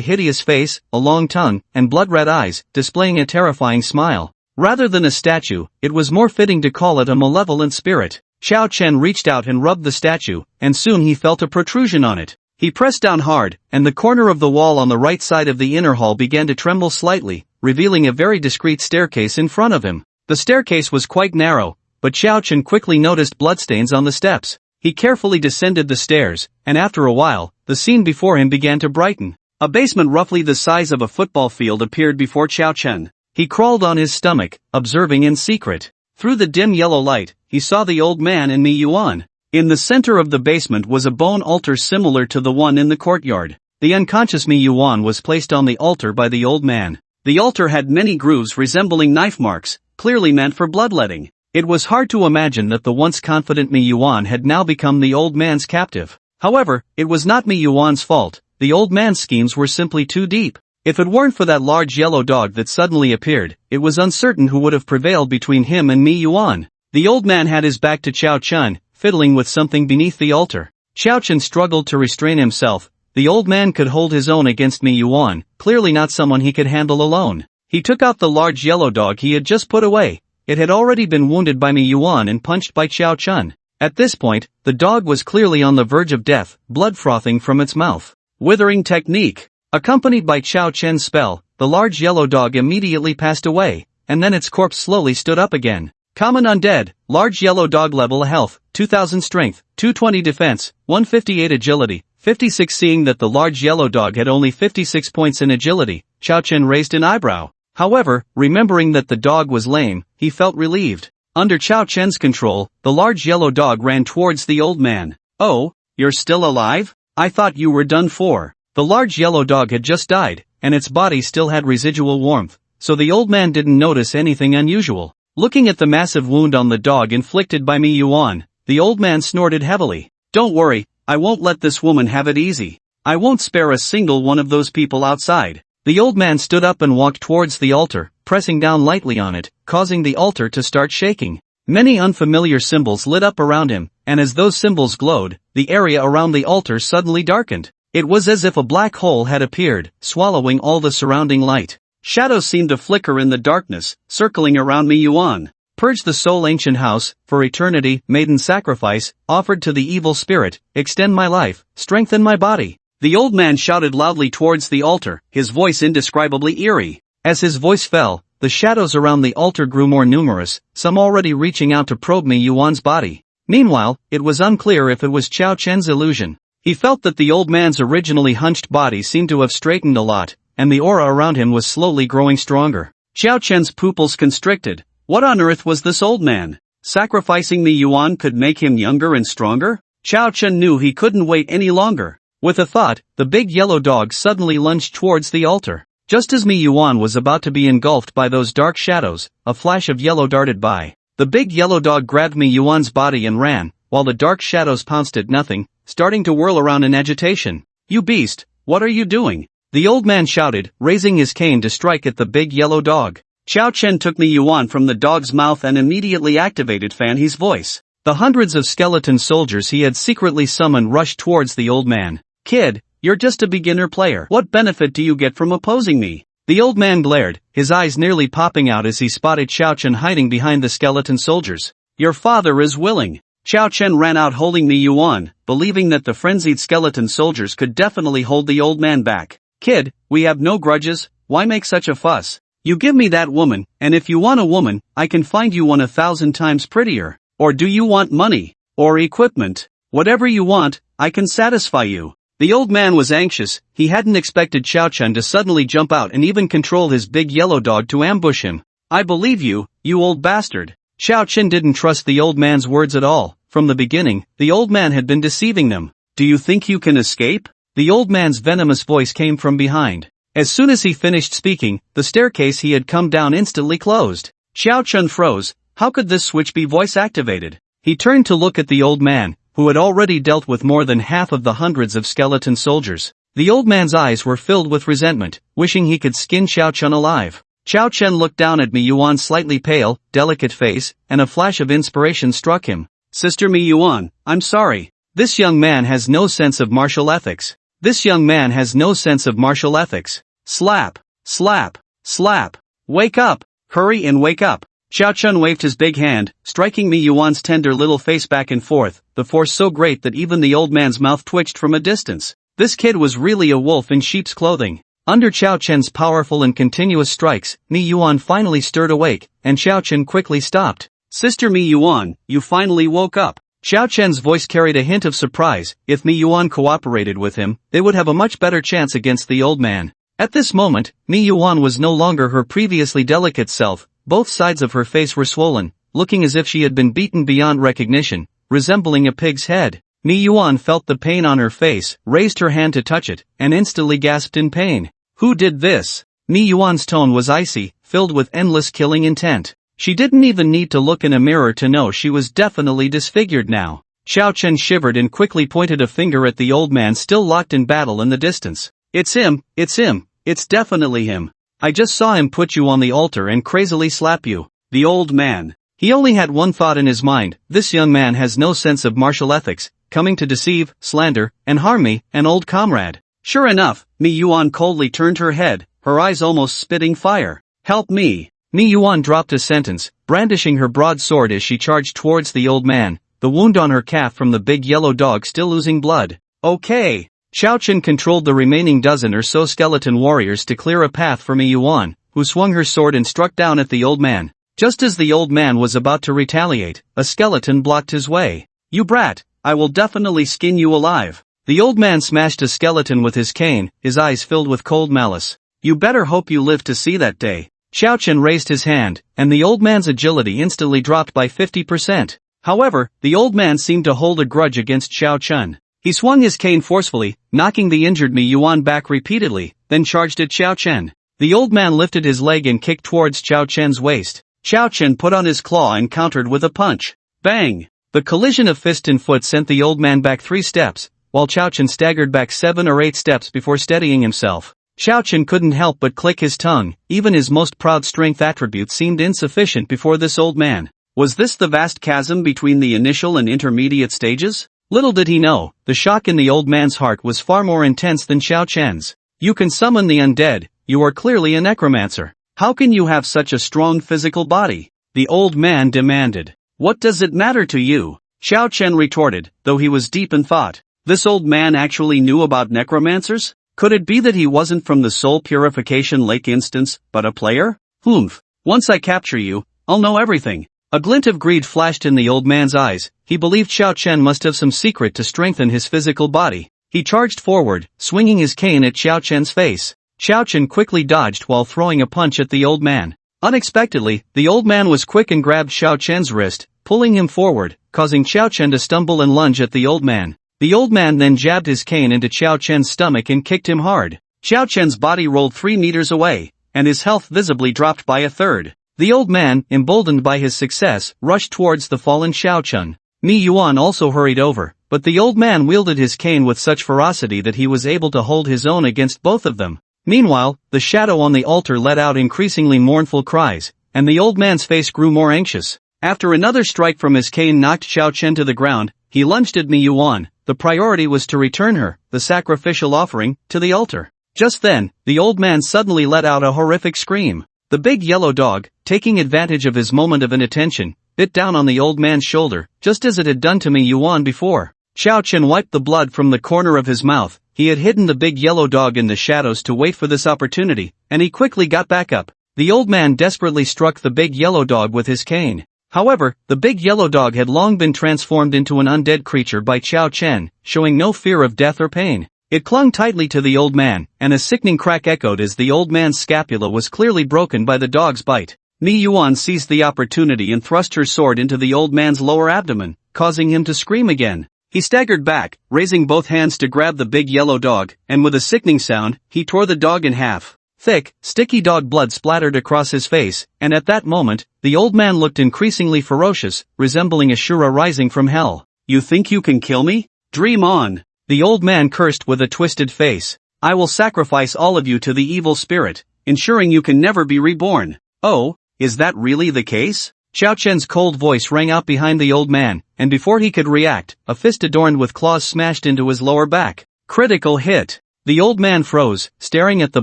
hideous face, a long tongue, and blood-red eyes, displaying a terrifying smile. Rather than a statue, it was more fitting to call it a malevolent spirit. Xiao Chen reached out and rubbed the statue, and soon he felt a protrusion on it. He pressed down hard, and the corner of the wall on the right side of the inner hall began to tremble slightly, revealing a very discreet staircase in front of him. The staircase was quite narrow, but Xiao Chen quickly noticed bloodstains on the steps. He carefully descended the stairs, and after a while, the scene before him began to brighten. A basement roughly the size of a football field appeared before Xiao Chen. He crawled on his stomach, observing in secret. Through the dim yellow light, he saw the old man and Mi Yuan. In the center of the basement was a bone altar similar to the one in the courtyard. The unconscious Mi Yuan was placed on the altar by the old man. The altar had many grooves resembling knife marks, clearly meant for bloodletting. It was hard to imagine that the once confident Mi Yuan had now become the old man's captive. However, it was not Mi Yuan's fault. The old man's schemes were simply too deep. If it weren't for that large yellow dog that suddenly appeared, it was uncertain who would have prevailed between him and Mi Yuan. The old man had his back to Xiao Chen, fiddling with something beneath the altar. Xiao Chen struggled to restrain himself. The old man could hold his own against Mi Yuan, clearly not someone he could handle alone. He took out the large yellow dog he had just put away. It had already been wounded by Mi Yuan and punched by Xiao Chen. At this point, the dog was clearly on the verge of death, blood frothing from its mouth. Withering technique. Accompanied by Xiao Chen's spell, the large yellow dog immediately passed away, and then its corpse slowly stood up again. Common undead, large yellow dog level health, 2000 strength, 220 defense, 158 agility, 56. Seeing that the large yellow dog had only 56 points in agility, Xiao Chen raised an eyebrow. However, remembering that the dog was lame, he felt relieved. Under Xiao Chen's control, the large yellow dog ran towards the old man. "Oh, you're still alive? I thought you were done for." The large yellow dog had just died, and its body still had residual warmth, so the old man didn't notice anything unusual. Looking at the massive wound on the dog inflicted by Mi Yuan, the old man snorted heavily. "Don't worry, I won't let this woman have it easy. I won't spare a single one of those people outside." The old man stood up and walked towards the altar, pressing down lightly on it, causing the altar to start shaking. Many unfamiliar symbols lit up around him, and as those symbols glowed, the area around the altar suddenly darkened. It was as if a black hole had appeared, swallowing all the surrounding light. Shadows seemed to flicker in the darkness, circling around Mi Yuan. "Purge the soul ancient house, for eternity, maiden sacrifice, offered to the evil spirit, extend my life, strengthen my body." The old man shouted loudly towards the altar, his voice indescribably eerie. As his voice fell, the shadows around the altar grew more numerous, some already reaching out to probe Mi Yuan's body. Meanwhile, it was unclear if it was Xiao Chen's illusion. He felt that the old man's originally hunched body seemed to have straightened a lot, and the aura around him was slowly growing stronger. Xiao Chen's pupils constricted. What on earth was this old man? Sacrificing Mi Yuan could make him younger and stronger? Xiao Chen knew he couldn't wait any longer. With a thought, the big yellow dog suddenly lunged towards the altar. Just as Mi Yuan was about to be engulfed by those dark shadows, a flash of yellow darted by. The big yellow dog grabbed Mi Yuan's body and ran, while the dark shadows pounced at nothing, starting to whirl around in agitation. "You beast, what are you doing?" the old man shouted, raising his cane to strike at the big yellow dog. Xiao Chen took Mi Yuan from the dog's mouth and immediately activated Fan He's voice. The hundreds of skeleton soldiers he had secretly summoned rushed towards the old man. "Kid, you're just a beginner player. What benefit do you get from opposing me?" The old man glared, his eyes nearly popping out as he spotted Xiao Chen hiding behind the skeleton soldiers. "Your father is willing." Xiao Chen ran out holding Mi Yuan, believing that the frenzied skeleton soldiers could definitely hold the old man back. "Kid, we have no grudges, why make such a fuss? You give me that woman, and if you want a woman, I can find you one 1,000 times prettier. Or do you want money? Or equipment? Whatever you want, I can satisfy you." The old man was anxious. He hadn't expected Xiao Chen to suddenly jump out and even control his big yellow dog to ambush him. "I believe you, you old bastard." Xiao Chen didn't trust the old man's words at all. From the beginning, the old man had been deceiving them. "Do you think you can escape?" The old man's venomous voice came from behind. As soon as he finished speaking, the staircase he had come down instantly closed. Xiao Chen froze. How could this switch be voice activated? He turned to look at the old man, who had already dealt with more than half of the hundreds of skeleton soldiers. The old man's eyes were filled with resentment, wishing he could skin Xiao Chen alive. Xiao Chen looked down at Mi Yuan's slightly pale, delicate face, and a flash of inspiration struck him. "Sister Mi Yuan, I'm sorry. This young man has no sense of martial ethics. This young man has no sense of martial ethics." Slap, slap, slap. "Wake up! Hurry and wake up!" Xiao Chen waved his big hand, striking Mi Yuan's tender little face back and forth, the force so great that even the old man's mouth twitched from a distance. This kid was really a wolf in sheep's clothing. Under Xiao Chen's powerful and continuous strikes, Mi Yuan finally stirred awake, and Xiao Chen quickly stopped. Sister Mi Yuan, you finally woke up. Xiao Chen's voice carried a hint of surprise. If Mi Yuan cooperated with him, they would have a much better chance against the old man. At this moment, Mi Yuan was no longer her previously delicate self. Both sides of her face were swollen, looking as if she had been beaten beyond recognition, resembling a pig's head. Mi Yuan felt the pain on her face, raised her hand to touch it, and instantly gasped in pain. Who did this? Mi Yuan's tone was icy, filled with endless killing intent. She didn't even need to look in a mirror to know she was definitely disfigured now. Xiao Chen shivered and quickly pointed a finger at the old man still locked in battle in the distance. It's him, it's definitely him. I just saw him put you on the altar and crazily slap you. The old man. He only had one thought in his mind: this young man has no sense of martial ethics, coming to deceive, slander, and harm me, an old comrade. Sure enough, Mi Yuan coldly turned her head, her eyes almost spitting fire. Help me. Mi Yuan dropped a sentence, brandishing her broadsword as she charged towards the old man, the wound on her calf from the big yellow dog still oozing blood. Okay. Xiao Chen controlled the remaining dozen or so skeleton warriors to clear a path for Mi Yuan, who swung her sword and struck down at the old man. Just as the old man was about to retaliate, a skeleton blocked his way. You brat, I will definitely skin you alive. The old man smashed a skeleton with his cane, his eyes filled with cold malice. You better hope you live to see that day. Xiao Chen raised his hand, and the old man's agility instantly dropped by 50%. However, the old man seemed to hold a grudge against Xiao Chen. He swung his cane forcefully, knocking the injured Mi Yuan back repeatedly, then charged at Xiao Chen. The old man lifted his leg and kicked towards Xiao Chen's waist. Xiao Chen put on his claw and countered with a punch. Bang! The collision of fist and foot sent the old man back 3 steps, while Xiao Chen staggered back 7 or 8 steps before steadying himself. Xiao Chen couldn't help but click his tongue. Even his most proud strength attributes seemed insufficient before this old man. Was this the vast chasm between the initial and intermediate stages? Little did he know, the shock in the old man's heart was far more intense than Xiao Chen's. You can summon the undead, you are clearly a necromancer. How can you have such a strong physical body? The old man demanded. What does it matter to you? Xiao Chen retorted, though he was deep in thought. This old man actually knew about necromancers? Could it be that he wasn't from the Soul Purification Lake instance, but a player? Humph. Once I capture you, I'll know everything. A glint of greed flashed in the old man's eyes. He believed Xiao Chen must have some secret to strengthen his physical body. He charged forward, swinging his cane at Xiao Chen's face. Xiao Chen quickly dodged while throwing a punch at the old man. Unexpectedly, the old man was quick and grabbed Xiao Chen's wrist, pulling him forward, causing Xiao Chen to stumble and lunge at the old man. The old man then jabbed his cane into Xiao Chen's stomach and kicked him hard. Xiao Chen's body rolled 3 meters away, and his health visibly dropped by a third. The old man, emboldened by his success, rushed towards the fallen Xiao Chen. Mi Yuan also hurried over, but the old man wielded his cane with such ferocity that he was able to hold his own against both of them. Meanwhile, the shadow on the altar let out increasingly mournful cries, and the old man's face grew more anxious. After another strike from his cane knocked Xiao Chen to the ground, he lunged at Mi Yuan. The priority was to return her, the sacrificial offering, to the altar. Just then, the old man suddenly let out a horrific scream. The big yellow dog, taking advantage of his moment of inattention, bit down on the old man's shoulder, just as it had done to Mi Yuan before. Xiao Chen wiped the blood from the corner of his mouth. He had hidden the big yellow dog in the shadows to wait for this opportunity, and he quickly got back up. The old man desperately struck the big yellow dog with his cane. However, the big yellow dog had long been transformed into an undead creature by Xiao Chen, showing no fear of death or pain. It clung tightly to the old man, and a sickening crack echoed as the old man's scapula was clearly broken by the dog's bite. Mi Yuan seized the opportunity and thrust her sword into the old man's lower abdomen, causing him to scream again. He staggered back, raising both hands to grab the big yellow dog, and with a sickening sound, he tore the dog in half. Thick, sticky dog blood splattered across his face, and at that moment, the old man looked increasingly ferocious, resembling Ashura rising from hell. You think you can kill me? Dream on! The old man cursed with a twisted face. I will sacrifice all of you to the evil spirit, ensuring you can never be reborn. Oh, is that really the case? Xiao Chen's cold voice rang out behind the old man, and before he could react, a fist adorned with claws smashed into his lower back. Critical hit! The old man froze, staring at the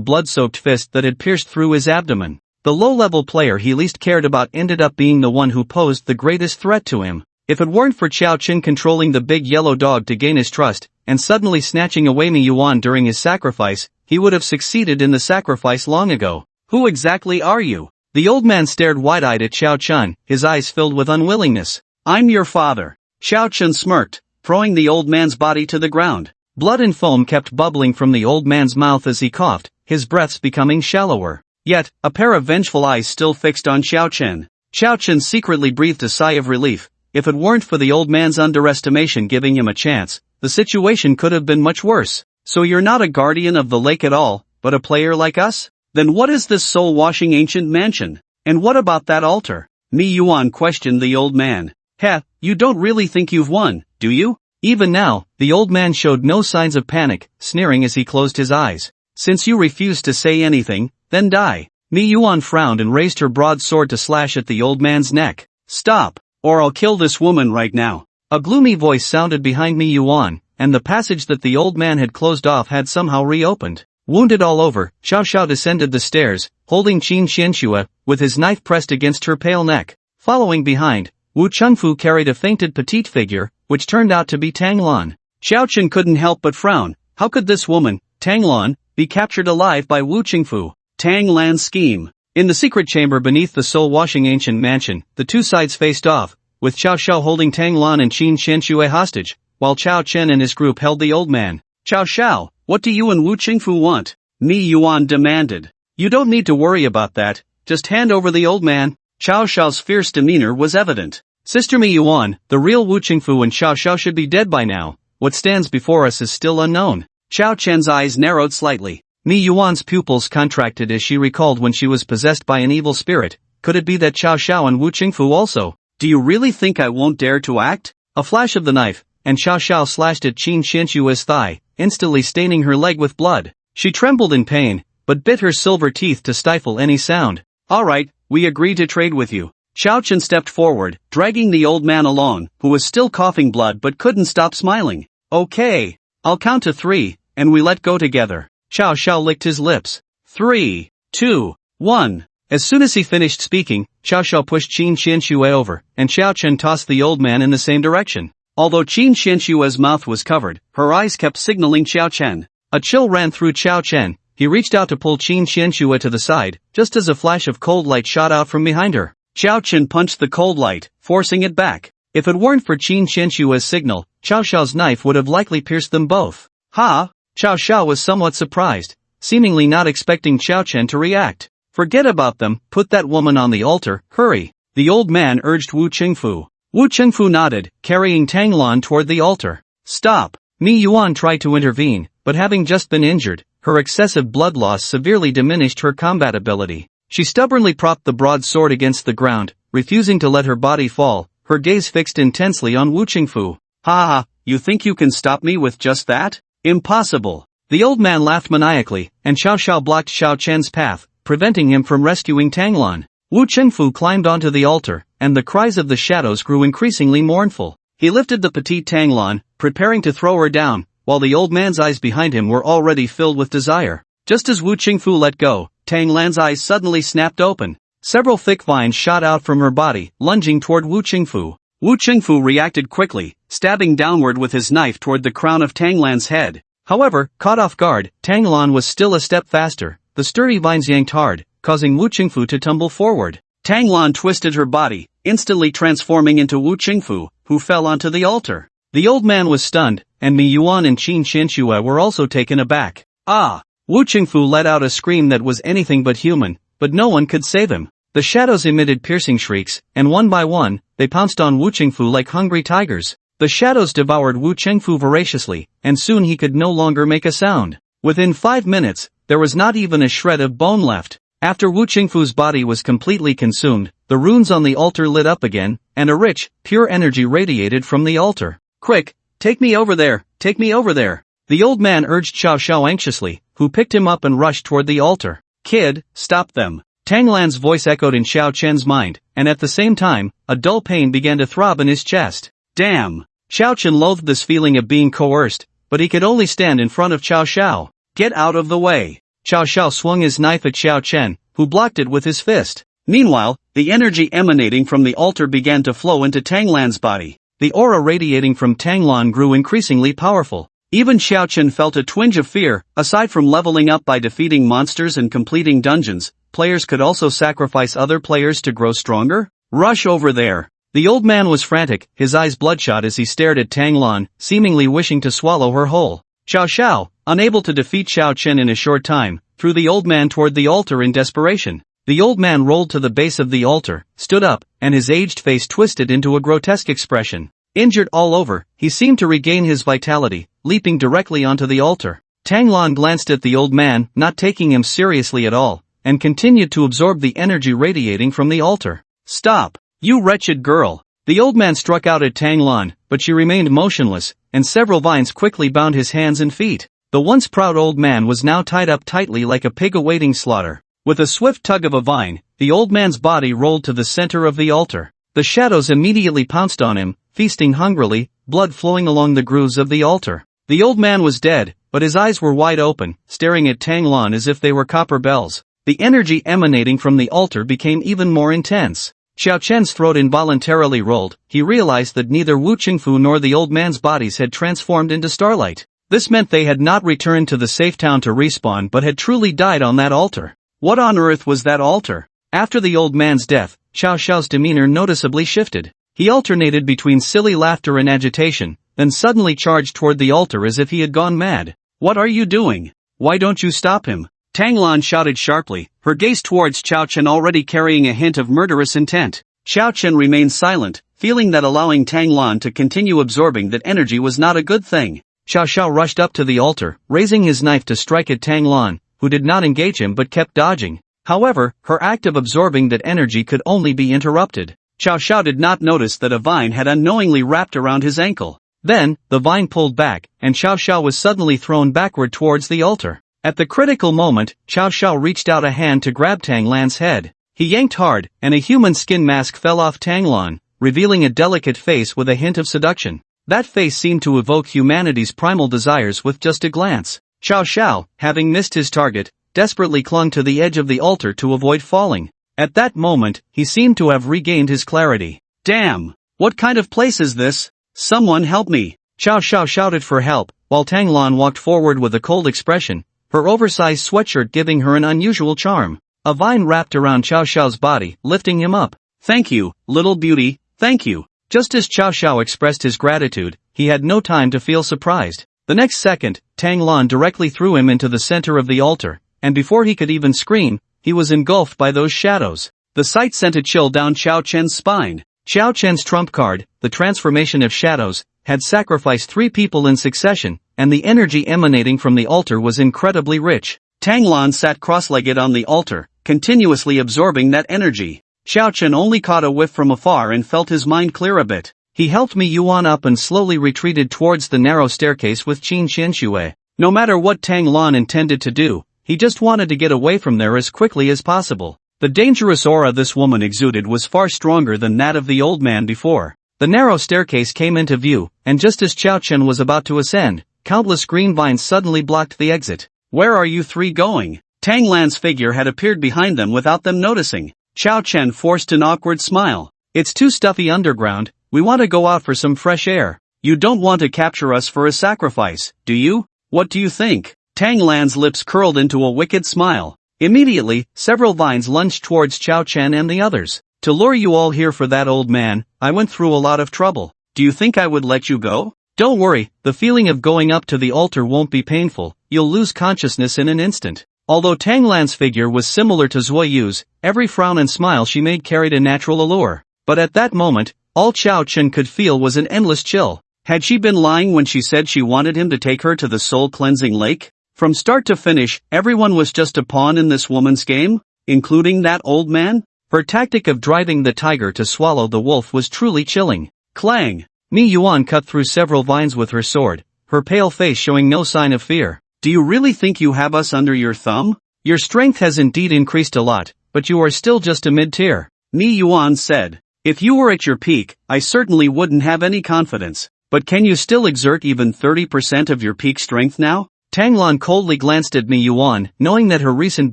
blood-soaked fist that had pierced through his abdomen. The low-level player he least cared about ended up being the one who posed the greatest threat to him. If it weren't for Qiao Chen controlling the big yellow dog to gain his trust, and suddenly snatching away Mi Yuan during his sacrifice, he would have succeeded in the sacrifice long ago. Who exactly are you? The old man stared wide-eyed at Qiao Chen, his eyes filled with unwillingness. I'm your father. Qiao Chen smirked, throwing the old man's body to the ground. Blood and foam kept bubbling from the old man's mouth as he coughed, his breaths becoming shallower. Yet, a pair of vengeful eyes still fixed on Qiao Chen. Qiao Chen secretly breathed a sigh of relief. If it weren't for the old man's underestimation giving him a chance, the situation could have been much worse. So you're not a guardian of the lake at all, but a player like us? Then what is this soul-washing ancient mansion? And what about that altar? Mi Yuan questioned the old man. Heh, you don't really think you've won, do you? Even now, the old man showed no signs of panic, sneering as he closed his eyes. Since you refuse to say anything, then die. Mi Yuan frowned and raised her broad sword to slash at the old man's neck. Stop, or I'll kill this woman right now. A gloomy voice sounded behind Mi Yuan, and the passage that the old man had closed off had somehow reopened. Wounded all over, Xiao Xiao descended the stairs, holding Qin Xianxue, with his knife pressed against her pale neck. Following behind, Wu Chengfu carried a fainted petite figure, which turned out to be Tang Lan. Xiao Chen couldn't help but frown. How could this woman, Tang Lan, be captured alive by Wu Chengfu? Tang Lan's scheme. In the secret chamber beneath the soul-washing ancient mansion, the two sides faced off, with Xiao Xiao holding Tang Lan and Qin Xianxue hostage, while Qiao Chen and his group held the old man. Xiao Xiao, what do you and Wu Chengfu want? Mi Yuan demanded. You don't need to worry about that, just hand over the old man. Xiao Xiao's fierce demeanor was evident. Sister Mi Yuan, the real Wu Chengfu and Xiao Xiao should be dead by now. What stands before us is still unknown. Qiao Chen's eyes narrowed slightly. Mi Yuan's pupils contracted as she recalled when she was possessed by an evil spirit. Could it be that Xiao Xiao and Wu Chengfu also? Do you really think I won't dare to act? A flash of the knife, and Xiao Xiao slashed at Qin Xianxue's thigh, instantly staining her leg with blood. She trembled in pain, but bit her silver teeth to stifle any sound. Alright, we agree to trade with you. Xiao Chen stepped forward, dragging the old man along, who was still coughing blood but couldn't stop smiling. Okay. I'll count to 3, and we let go together. Xiao Xiao licked his lips. 3, 2, 1. As soon as he finished speaking, Xiao Xiao pushed Qin Xianxue over, and Xiao Chen tossed the old man in the same direction. Although Qin Xianxue's mouth was covered, her eyes kept signaling Xiao Chen. A chill ran through Xiao Chen. He reached out to pull Qin Xianxue to the side, just as a flash of cold light shot out from behind her. Xiao Chen punched the cold light, forcing it back. If it weren't for Qin Xianxue's signal, Xiao Xiao's knife would have likely pierced them both. Ha! Xiao Xiao was somewhat surprised, seemingly not expecting Xiao Chen to react. Forget about them, put that woman on the altar, hurry. The old man urged Wu Chengfu. Wu Chengfu nodded, carrying Tang Lan toward the altar. Stop! Mi Yuan tried to intervene, but having just been injured, her excessive blood loss severely diminished her combat ability. She stubbornly propped the broadsword against the ground, refusing to let her body fall, her gaze fixed intensely on Wu Chengfu. Ha ha, you think you can stop me with just that? Impossible. The old man laughed maniacally, and Xiao Xiao blocked Xiao Chen's path, preventing him from rescuing Tang Lan. Wu Chengfu climbed onto the altar, and the cries of the shadows grew increasingly mournful. He lifted the petite Tang Lan, preparing to throw her down, while the old man's eyes behind him were already filled with desire. Just as Wu Chengfu let go, Tang Lan's eyes suddenly snapped open. Several thick vines shot out from her body, lunging toward Wu Chengfu. Wu Chengfu reacted quickly, stabbing downward with his knife toward the crown of Tang Lan's head. However, caught off guard, Tang Lan was still a step faster. The sturdy vines yanked hard, causing Wu Chengfu to tumble forward. Tang Lan twisted her body, instantly transforming into Wu Chengfu, who fell onto the altar. The old man was stunned, and Mi Yuan and Qin Xianxue were also taken aback. Ah! Wu Chengfu let out a scream that was anything but human, but no one could save him. The shadows emitted piercing shrieks, and one by one, they pounced on Wu Chengfu like hungry tigers. The shadows devoured Wu Chengfu voraciously, and soon he could no longer make a sound. Within 5 minutes, there was not even a shred of bone left. After Wu Chengfu's body was completely consumed, the runes on the altar lit up again, and a rich, pure energy radiated from the altar. Quick, take me over there, take me over there. The old man urged Xiao Xiao anxiously, who picked him up and rushed toward the altar. Kid, stop them. Tang Lan's voice echoed in Xiao Chen's mind, and at the same time, a dull pain began to throb in his chest. Damn! Xiao Chen loathed this feeling of being coerced, but he could only stand in front of Xiao Xiao. Get out of the way! Xiao Xiao swung his knife at Xiao Chen, who blocked it with his fist. Meanwhile, the energy emanating from the altar began to flow into Tanglan's body. The aura radiating from Tanglan grew increasingly powerful. Even Xiao Chen felt a twinge of fear. Aside from leveling up by defeating monsters and completing dungeons, players could also sacrifice other players to grow stronger? Rush over there. The old man was frantic, his eyes bloodshot as he stared at Tanglan, seemingly wishing to swallow her whole. Xiao Xiao, unable to defeat Xiao Chen in a short time, threw the old man toward the altar in desperation. The old man rolled to the base of the altar, stood up, and his aged face twisted into a grotesque expression. Injured all over, he seemed to regain his vitality, leaping directly onto the altar. Tanglan glanced at the old man, not taking him seriously at all, and continued to absorb the energy radiating from the altar. "Stop, you wretched girl!" The old man struck out at Tanglan, but she remained motionless, and several vines quickly bound his hands and feet. The once proud old man was now tied up tightly like a pig awaiting slaughter. With a swift tug of a vine, the old man's body rolled to the center of the altar. The shadows immediately pounced on him, feasting hungrily, blood flowing along the grooves of the altar. The old man was dead, but his eyes were wide open, staring at Tanglan as if they were copper bells. The energy emanating from the altar became even more intense. Xiao Chen's throat involuntarily rolled. He realized that neither Wu Qingfu nor the old man's bodies had transformed into starlight. This meant they had not returned to the safe town to respawn but had truly died on that altar. What on earth was that altar? After the old man's death, Xiao Xiao's demeanor noticeably shifted. He alternated between silly laughter and agitation, then suddenly charged toward the altar as if he had gone mad. "What are you doing? Why don't you stop him?" Tanglan shouted sharply, her gaze towards Xiao Chen already carrying a hint of murderous intent. Xiao Chen remained silent, feeling that allowing Tanglan to continue absorbing that energy was not a good thing. Xiao Xiao rushed up to the altar, raising his knife to strike at Tanglan, who did not engage him but kept dodging. However, her act of absorbing that energy could only be interrupted. Xiao Xiao did not notice that a vine had unknowingly wrapped around his ankle. Then, the vine pulled back, and Xiao Xiao was suddenly thrown backward towards the altar. At the critical moment, Xiao Xiao reached out a hand to grab Tanglan's head. He yanked hard, and a human skin mask fell off Tanglan, revealing a delicate face with a hint of seduction. That face seemed to evoke humanity's primal desires with just a glance. Xiao Xiao, having missed his target, desperately clung to the edge of the altar to avoid falling. At that moment, he seemed to have regained his clarity. "Damn! What kind of place is this? Someone help me!" Xiao Xiao shouted for help, while Tanglan walked forward with a cold expression, her oversized sweatshirt giving her an unusual charm. A vine wrapped around Xiao Xiao's body, lifting him up. "Thank you, little beauty, thank you." Just as Xiao Xiao expressed his gratitude, he had no time to feel surprised. The next second, Tanglan directly threw him into the center of the altar, and before he could even scream, he was engulfed by those shadows. The sight sent a chill down Xiao Chen's spine. Xiao Chen's trump card, the transformation of shadows, had sacrificed 3 people in succession, and the energy emanating from the altar was incredibly rich. Tanglan sat cross-legged on the altar, continuously absorbing that energy. Xiao Chen only caught a whiff from afar and felt his mind clear a bit. He helped Mi Yuan up and slowly retreated towards the narrow staircase with Qin Xianxue. No matter what Tanglan intended to do, he just wanted to get away from there as quickly as possible. The dangerous aura this woman exuded was far stronger than that of the old man before. The narrow staircase came into view, and just as Xiao Chen was about to ascend, countless green vines suddenly blocked the exit. "Where are you 3 going?" Tanglan's figure had appeared behind them without them noticing. Xiao Chen forced an awkward smile. "It's too stuffy underground, we want to go out for some fresh air. You don't want to capture us for a sacrifice, do you? What do you think?" Tanglan's lips curled into a wicked smile. Immediately, several vines lunged towards Xiao Chen and the others. "To lure you all here for that old man, I went through a lot of trouble. Do you think I would let you go? Don't worry, the feeling of going up to the altar won't be painful, you'll lose consciousness in an instant." Although Tanglan's figure was similar to Zuoyu's, every frown and smile she made carried a natural allure. But at that moment, all Xiao Chen could feel was an endless chill. Had she been lying when she said she wanted him to take her to the soul-cleansing lake? From start to finish, everyone was just a pawn in this woman's game, including that old man? Her tactic of driving the tiger to swallow the wolf was truly chilling. Clang! Mi Yuan cut through several vines with her sword, her pale face showing no sign of fear. "Do you really think you have us under your thumb? Your strength has indeed increased a lot, but you are still just a mid-tier," Mi Yuan said. "If you were at your peak, I certainly wouldn't have any confidence. But can you still exert even 30% of your peak strength now?" Tanglan coldly glanced at Mi Yuan, knowing that her recent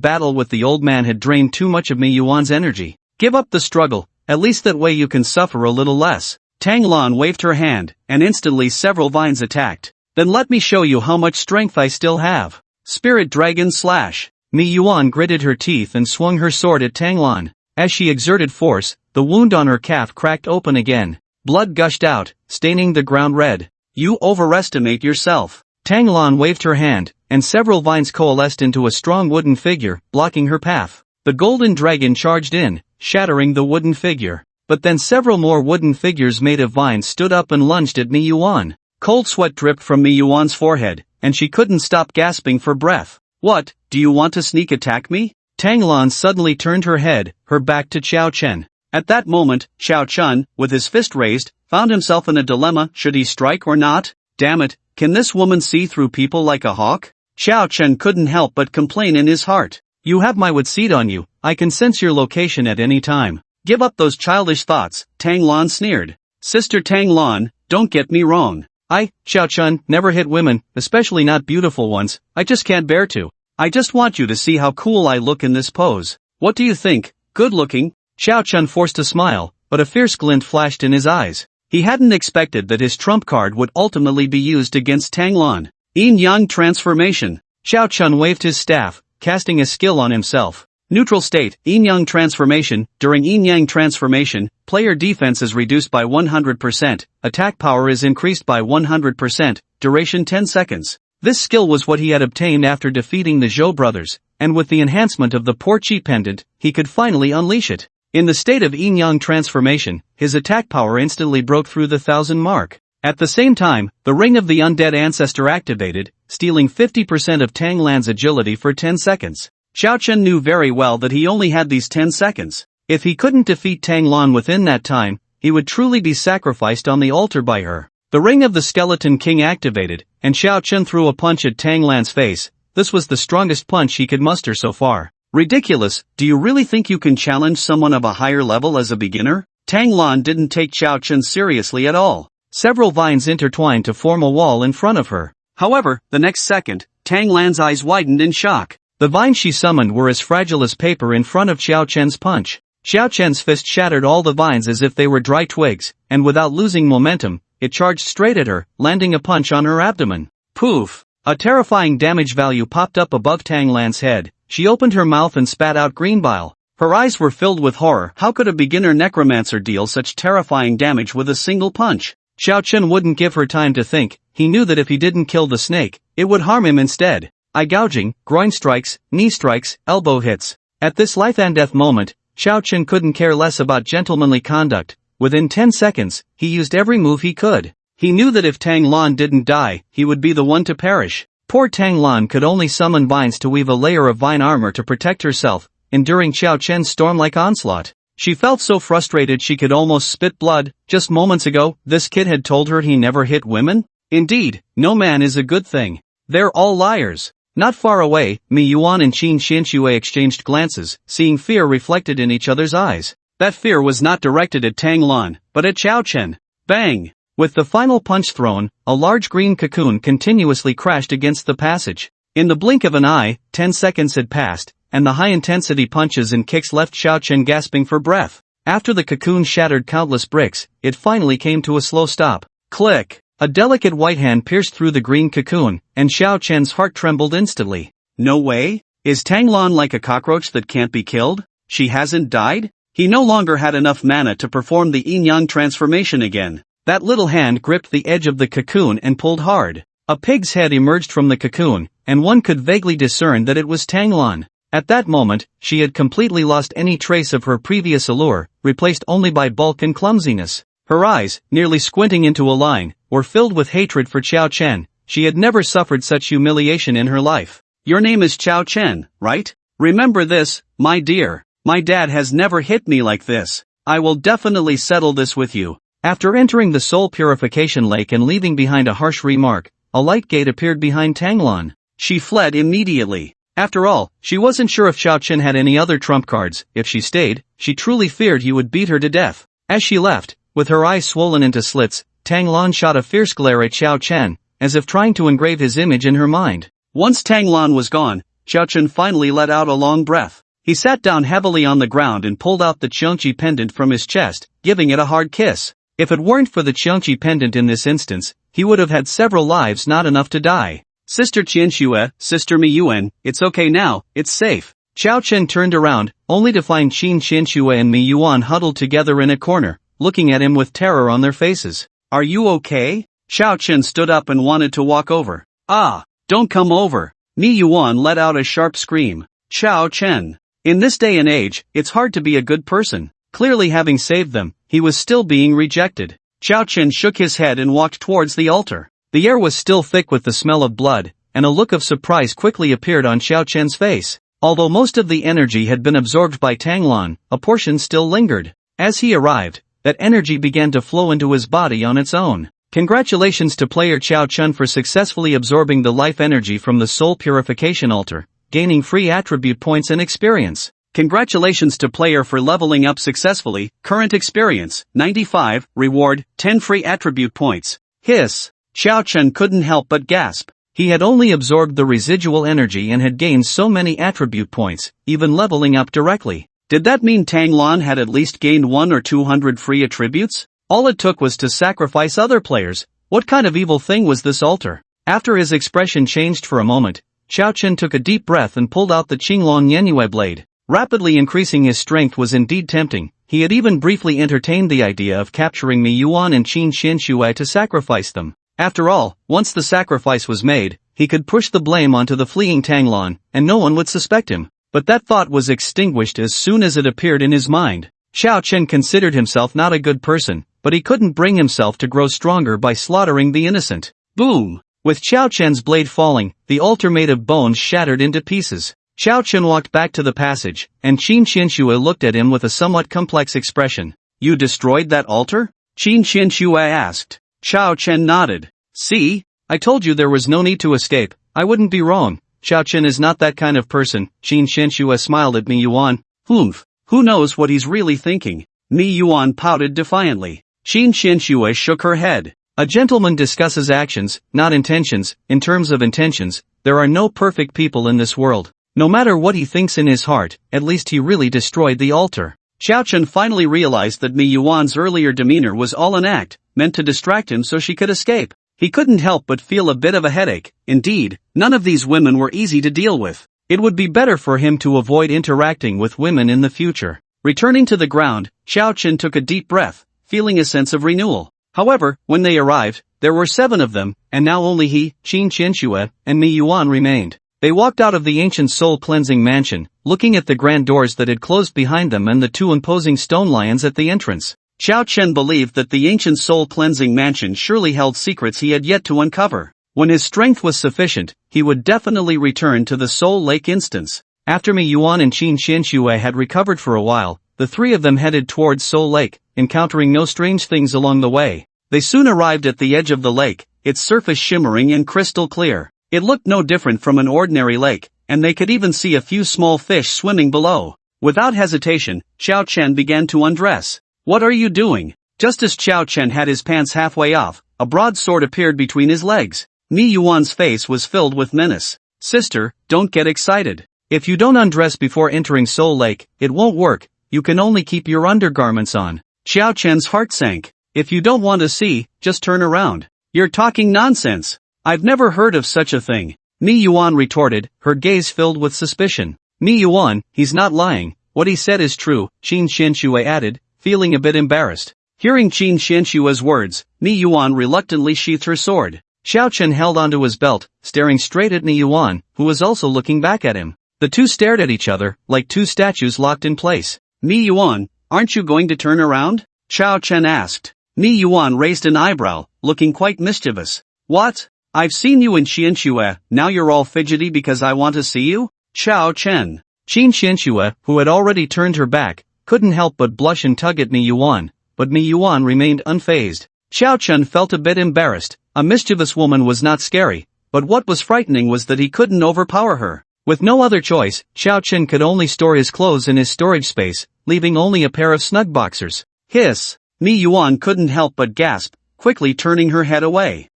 battle with the old man had drained too much of Mi Yuan's energy. Give up the struggle, at least that way you can suffer a little less. Tang Lan waved her hand, and instantly several vines attacked. Then let me show you how much strength I still have. Spirit Dragon Slash. Mi Yuan gritted her teeth and swung her sword at Tang Lan. As she exerted force, the wound on her calf cracked open again. Blood gushed out, staining the ground red. You overestimate yourself. Tang Lan waved her hand, and several vines coalesced into a strong wooden figure, blocking her path. The golden dragon charged in, shattering the wooden figure. But then several more wooden figures made of vines stood up and lunged at Mi Yuan. Cold sweat dripped from Mi Yuan's forehead, and she couldn't stop gasping for breath. What, do you want to sneak attack me? Tang Lan suddenly turned her head, her back to Xiao Chen. At that moment, Xiao Chen, with his fist raised, found himself in a dilemma: should he strike or not? Damn it, can this woman see through people like a hawk? Xiao Chen couldn't help but complain in his heart. You have my wood seed on you, I can sense your location at any time. Give up those childish thoughts, Tang Lan sneered. Sister Tang Lan, don't get me wrong. Xiao Chen, never hit women, especially not beautiful ones. I just can't bear to. I just want you to see how cool I look in this pose. What do you think? Good looking? Xiao Chen forced a smile, but a fierce glint flashed in his eyes. He hadn't expected that his trump card would ultimately be used against Tang Lan. Yin-Yang Transformation. Xiao Chen waved his staff, casting a skill on himself. Neutral state, Yin-Yang Transformation. During Yin-Yang Transformation, player defense is reduced by 100%, attack power is increased by 100%, duration 10 seconds. This skill was what he had obtained after defeating the Zhou brothers, and with the enhancement of the Porchi pendant, he could finally unleash it. In the state of Yin-Yang Transformation, his attack power instantly broke through the 1,000 mark. At the same time, the Ring of the Undead Ancestor activated, stealing 50% of Tang Lan's agility for 10 seconds. Xiao Chen knew very well that he only had these 10 seconds. If he couldn't defeat Tang Lan within that time, he would truly be sacrificed on the altar by her. The Ring of the Skeleton King activated, and Xiao Chen threw a punch at Tang Lan's face. This was the strongest punch he could muster so far. Ridiculous, do you really think you can challenge someone of a higher level as a beginner? Tang Lan didn't take Xiao Chen seriously at all. Several vines intertwined to form a wall in front of her. However, the next second, Tang Lan's eyes widened in shock. The vines she summoned were as fragile as paper in front of Xiao Chen's punch. Xiao Chen's fist shattered all the vines as if they were dry twigs, and without losing momentum, it charged straight at her, landing a punch on her abdomen. Poof! A terrifying damage value popped up above Tang Lan's head. She opened her mouth and spat out green bile. Her eyes were filled with horror. How could a beginner necromancer deal such terrifying damage with a single punch? Xiao Chen wouldn't give her time to think. He knew that if he didn't kill the snake, it would harm him instead. Eye gouging, groin strikes, knee strikes, elbow hits. At this life and death moment, Xiao Chen couldn't care less about gentlemanly conduct. Within 10 seconds, he used every move he could. He knew that if Tang Lan didn't die, he would be the one to perish. Poor Tang Lan could only summon vines to weave a layer of vine armor to protect herself, enduring Xiao Chen's storm-like onslaught. She felt so frustrated she could almost spit blood. Just moments ago, this kid had told her he never hit women? Indeed, no man is a good thing. They're all liars. Not far away, Mi Yuan and Qin Xianxue exchanged glances, seeing fear reflected in each other's eyes. That fear was not directed at Tang Lan, but at Xiao Chen. Bang! With the final punch thrown, a large green cocoon continuously crashed against the passage. In the blink of an eye, 10 seconds had passed, and the high-intensity punches and kicks left Xiao Chen gasping for breath. After the cocoon shattered countless bricks, it finally came to a slow stop. Click! A delicate white hand pierced through the green cocoon, and Xiao Chen's heart trembled instantly. No way? Is Tang Lan like a cockroach that can't be killed? She hasn't died? He no longer had enough mana to perform the yin-yang transformation again. That little hand gripped the edge of the cocoon and pulled hard. A pig's head emerged from the cocoon, and one could vaguely discern that it was Tang Lan. At that moment, she had completely lost any trace of her previous allure, replaced only by bulk and clumsiness. Her eyes, nearly squinting into a line, were filled with hatred for Xiao Chen. She had never suffered such humiliation in her life. Your name is Xiao Chen, right? Remember this, my dear. My dad has never hit me like this. I will definitely settle this with you. After entering the soul purification lake and leaving behind a harsh remark, a light gate appeared behind Tang Lan. She fled immediately. After all, she wasn't sure if Xiao Chen had any other trump cards. If she stayed, she truly feared he would beat her to death. As she left, with her eyes swollen into slits, Tang Lan shot a fierce glare at Xiao Chen, as if trying to engrave his image in her mind. Once Tang Lan was gone, Xiao Chen finally let out a long breath. He sat down heavily on the ground and pulled out the Cheongchi pendant from his chest, giving it a hard kiss. If it weren't for the Cheongchi pendant in this instance, he would have had several lives, not enough to die. Sister Qianxue, Sister Miyuan, it's okay now, it's safe. Xiao Chen turned around, only to find Qin Qianxue and Miyuan huddled together in a corner, looking at him with terror on their faces. Are you okay? Xiao Chen stood up and wanted to walk over. Ah, don't come over. Miyuan let out a sharp scream. Xiao Chen. In this day and age, it's hard to be a good person. Clearly having saved them, he was still being rejected. Xiao Chen shook his head and walked towards the altar. The air was still thick with the smell of blood, and a look of surprise quickly appeared on Xiao Chen's face. Although most of the energy had been absorbed by Tanglan, a portion still lingered. As he arrived, that energy began to flow into his body on its own. Congratulations to player Xiao Chen for successfully absorbing the life energy from the soul purification altar, gaining free attribute points and experience. Congratulations to player for leveling up successfully, current experience, 95, reward, 10 free attribute points. Hiss. Xiao Chen couldn't help but gasp. He had only absorbed the residual energy and had gained so many attribute points, even leveling up directly. Did that mean Tanglan had at least gained 1 or 200 free attributes? All it took was to sacrifice other players. What kind of evil thing was this altar? After his expression changed for a moment, Xiao Chen took a deep breath and pulled out the Qinglong Yenue blade. Rapidly increasing his strength was indeed tempting. He had even briefly entertained the idea of capturing Miyuan and Qin Qianxue to sacrifice them. After all, once the sacrifice was made, he could push the blame onto the fleeing Tanglan, and no one would suspect him. But that thought was extinguished as soon as it appeared in his mind. Xiao Chen considered himself not a good person, but he couldn't bring himself to grow stronger by slaughtering the innocent. Boom! With Xiao Chen's blade falling, the altar made of bones shattered into pieces. Xiao Chen walked back to the passage, and Qin Qianxue looked at him with a somewhat complex expression. You destroyed that altar? Qin Qianxue asked. Xiao Chen nodded. See? I told you there was no need to escape. I wouldn't be wrong. Xiao Chen is not that kind of person. Qin Qianxue smiled at Miyuan. Humph. Who knows what he's really thinking? Miyuan pouted defiantly. Qin Qianxue shook her head. A gentleman discusses actions, not intentions. In terms of intentions, there are no perfect people in this world. No matter what he thinks in his heart, at least he really destroyed the altar. Xiao Chen finally realized that Miyuan's earlier demeanor was all an act, meant to distract him so she could escape. He couldn't help but feel a bit of a headache. Indeed, none of these women were easy to deal with. It would be better for him to avoid interacting with women in the future. Returning to the ground, Xiao Chen took a deep breath, feeling a sense of renewal. However, when they arrived, there were 7 of them, and now only he, Qin Qianxue, and Miyuan remained. They walked out of the ancient soul-cleansing mansion, looking at the grand doors that had closed behind them and the 2 imposing stone lions at the entrance. Xiao Chen believed that the ancient soul-cleansing mansion surely held secrets he had yet to uncover. When his strength was sufficient, he would definitely return to the Soul Lake instance. After Miyuan and Qin Qianxue had recovered for a while, the 3 of them headed towards Soul Lake, encountering no strange things along the way. They soon arrived at the edge of the lake, its surface shimmering and crystal clear. It looked no different from an ordinary lake, and they could even see a few small fish swimming below. Without hesitation, Xiao Chen began to undress. What are you doing? Just as Xiao Chen had his pants halfway off, a broadsword appeared between his legs. Miyuan's face was filled with menace. Sister, don't get excited. If you don't undress before entering Soul Lake, it won't work. You can only keep your undergarments on. Xiao Chen's heart sank. If you don't want to see, just turn around. You're talking nonsense. I've never heard of such a thing. Miyuan retorted, her gaze filled with suspicion. Miyuan, he's not lying. What he said is true, Qin Qianxue added, feeling a bit embarrassed. Hearing Qin Qianxue's words, Miyuan reluctantly sheathed her sword. Xiao Chen held onto his belt, staring straight at Miyuan, who was also looking back at him. The 2 stared at each other, like 2 statues locked in place. Miyuan, aren't you going to turn around? Xiao Chen asked. Miyuan raised an eyebrow, looking quite mischievous. What? I've seen you in Qianxue, now you're all fidgety because I want to see you? Xiao Chen. Qin Qianxue, who had already turned her back, couldn't help but blush and tug at Miyuan, but Miyuan remained unfazed. Xiao Chen felt a bit embarrassed. A mischievous woman was not scary, but what was frightening was that he couldn't overpower her. With no other choice, Xiao Chen could only store his clothes in his storage space, leaving only a pair of snug boxers. Hiss! Miyuan couldn't help but gasp, quickly turning her head away.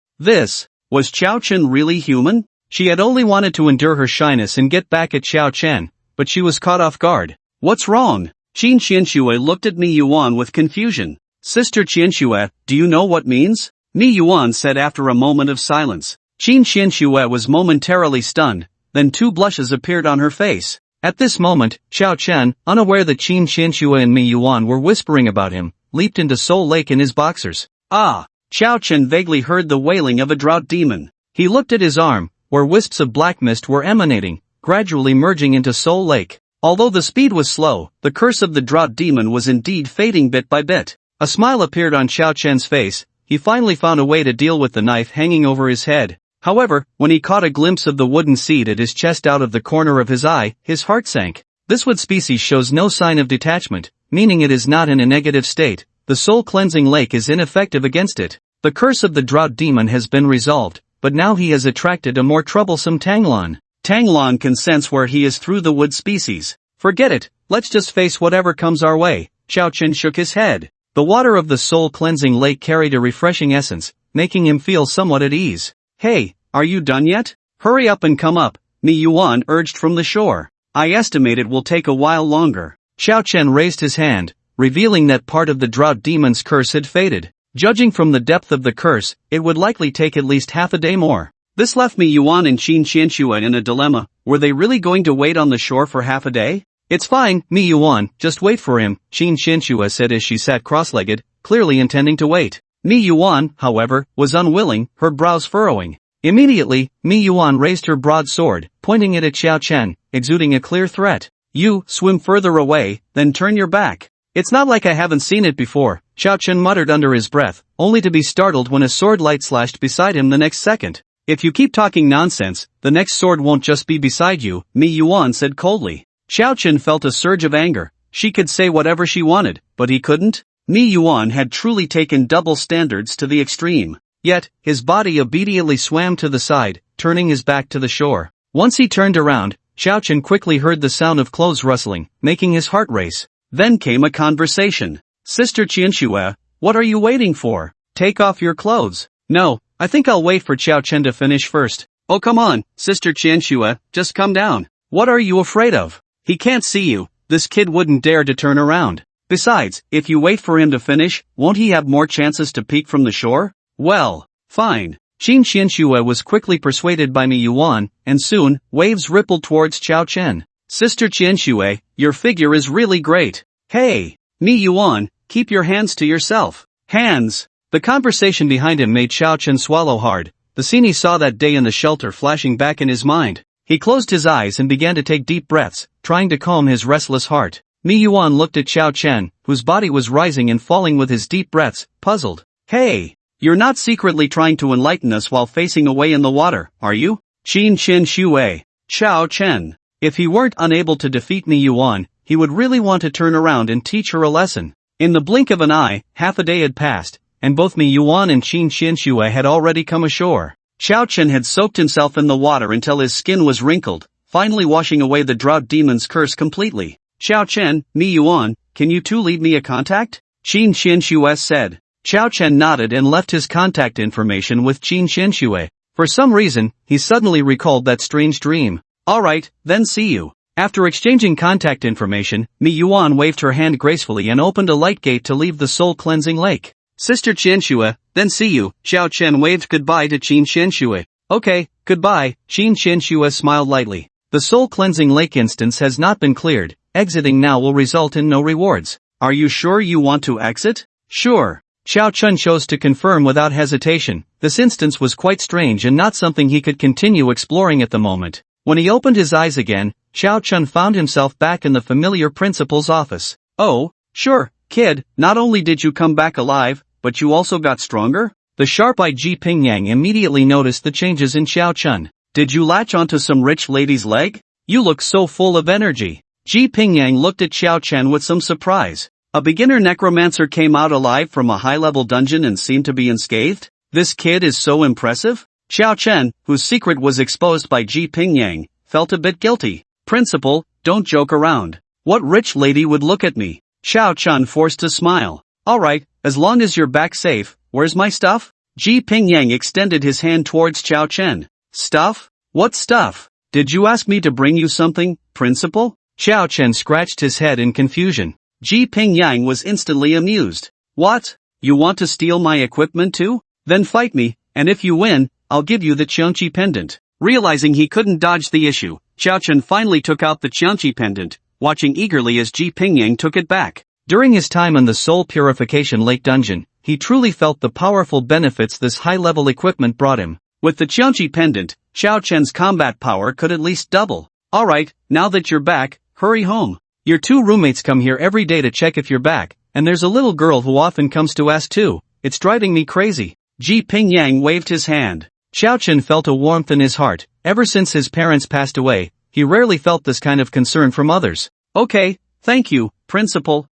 Was Xiao Chen really human? She had only wanted to endure her shyness and get back at Xiao Chen, but she was caught off guard. What's wrong? Qin Qianxue looked at Mi Yuan with confusion. Sister Qianxue, do you know what means? Mi Yuan said after a moment of silence. Qin Qianxue was momentarily stunned, then 2 blushes appeared on her face. At this moment, Xiao Chen, unaware that Qin Qianxue and Mi Yuan were whispering about him, leaped into Soul Lake in his boxers. Ah! Xiao Chen vaguely heard the wailing of a drought demon. He looked at his arm, where wisps of black mist were emanating, gradually merging into Soul Lake. Although the speed was slow, the curse of the drought demon was indeed fading bit by bit. A smile appeared on Xiao Chen's face. He finally found a way to deal with the knife hanging over his head. However, when he caught a glimpse of the wooden seed at his chest out of the corner of his eye, his heart sank. This wood species shows no sign of detachment, meaning it is not in a negative state. The soul cleansing lake is ineffective against it. The curse of the drought demon has been resolved, but now he has attracted a more troublesome Tanglon. Tanglon can sense where he is through the wood species. Forget it, let's just face whatever comes our way. Xiao Chen shook his head. The water of the soul cleansing lake carried a refreshing essence, making him feel somewhat at ease. Hey, are you done yet? Hurry up and come up, Mi Yuan urged from the shore. I estimate it will take a while longer. Xiao Chen raised his hand, revealing that part of the drought demon's curse had faded. Judging from the depth of the curse, it would likely take at least half a day more. This left Mi Yuan and Qin Qianxue in a dilemma. Were they really going to wait on the shore for half a day? It's fine, Mi Yuan, just wait for him, Qin Qianxue said as she sat cross-legged, clearly intending to wait. Mi Yuan, however, was unwilling, her brows furrowing. Immediately, Mi Yuan raised her broadsword, pointing it at Xiao Chen, exuding a clear threat. You, swim further away, then turn your back. It's not like I haven't seen it before, Xiao Chen muttered under his breath, only to be startled when a sword light slashed beside him the next second. If you keep talking nonsense, the next sword won't just be beside you, Mi Yuan said coldly. Xiao Chen felt a surge of anger. She could say whatever she wanted, but he couldn't? Mi Yuan had truly taken double standards to the extreme. Yet, his body obediently swam to the side, turning his back to the shore. Once he turned around, Xiao Chen quickly heard the sound of clothes rustling, making his heart race. Then came a conversation. Sister Qianxue, what are you waiting for? Take off your clothes. No, I think I'll wait for Xiao Chen to finish first. Oh come on, Sister Qianxue, just come down. What are you afraid of? He can't see you, this kid wouldn't dare to turn around. Besides, if you wait for him to finish, won't he have more chances to peek from the shore? Well, fine. Qin Qianxue was quickly persuaded by Mi Yuan, and soon, waves rippled towards Xiao Chen. Sister Qianxue, your figure is really great. Hey, Mi Yuan, keep your hands to yourself. Hands! The conversation behind him made Xiao Chen swallow hard, the scene he saw that day in the shelter flashing back in his mind. He closed his eyes and began to take deep breaths, trying to calm his restless heart. Mi Yuan looked at Xiao Chen, whose body was rising and falling with his deep breaths, puzzled. Hey! You're not secretly trying to enlighten us while facing away in the water, are you? Qin Qianxue. Xiao Chen. If he weren't unable to defeat Mi Yuan, he would really want to turn around and teach her a lesson. In the blink of an eye, half a day had passed, and both Mi Yuan and Qin Qianxue had already come ashore. Xiao Chen had soaked himself in the water until his skin was wrinkled, finally washing away the drought demon's curse completely. Xiao Chen, Mi Yuan, can you two leave me a contact? Qin Qianxue said. Xiao Chen nodded and left his contact information with Qin Qianxue. For some reason, he suddenly recalled that strange dream. Alright, then see you. After exchanging contact information, Mi Yuan waved her hand gracefully and opened a light gate to leave the soul-cleansing lake. Sister Qianxue, then see you. Xiao Chen waved goodbye to Qin Qianxue. Okay, goodbye, Qin Qianxue smiled lightly. The soul-cleansing lake instance has not been cleared. Exiting now will result in no rewards. Are you sure you want to exit? Sure. Xiao Chen chose to confirm without hesitation. This instance was quite strange and not something he could continue exploring at the moment. When he opened his eyes again, Xiao Chen found himself back in the familiar principal's office. Oh, sure, kid, not only did you come back alive, but you also got stronger? The sharp-eyed Ji Pingyang immediately noticed the changes in Xiao Chen. Did you latch onto some rich lady's leg? You look so full of energy. Ji Pingyang looked at Xiao Chen with some surprise. A beginner necromancer came out alive from a high-level dungeon and seemed to be unscathed? This kid is so impressive? Xiao Chen, whose secret was exposed by Ji Pingyang, felt a bit guilty. Principal, don't joke around. What rich lady would look at me? Xiao Chen forced a smile. Alright, as long as you're back safe, where's my stuff? Ji Pingyang extended his hand towards Xiao Chen. Stuff? What stuff? Did you ask me to bring you something, Principal? Xiao Chen scratched his head in confusion. Ji Pingyang was instantly amused. What? You want to steal my equipment too? Then fight me, and if you win, I'll give you the Qiangqi pendant. Realizing he couldn't dodge the issue, Xiao Chen finally took out the Qiangqi pendant, watching eagerly as Ji Pingyang took it back. During his time in the Soul Purification Lake Dungeon, he truly felt the powerful benefits this high-level equipment brought him. With the Qiangqi pendant, Xiao Chen's combat power could at least double. Alright, now that you're back, hurry home. Your two roommates come here every day to check if you're back, and there's a little girl who often comes to ask too. It's driving me crazy. Ji Pingyang waved his hand. Xiao Chen felt a warmth in his heart. Ever since his parents passed away, he rarely felt this kind of concern from others. Okay, thank you, Principal.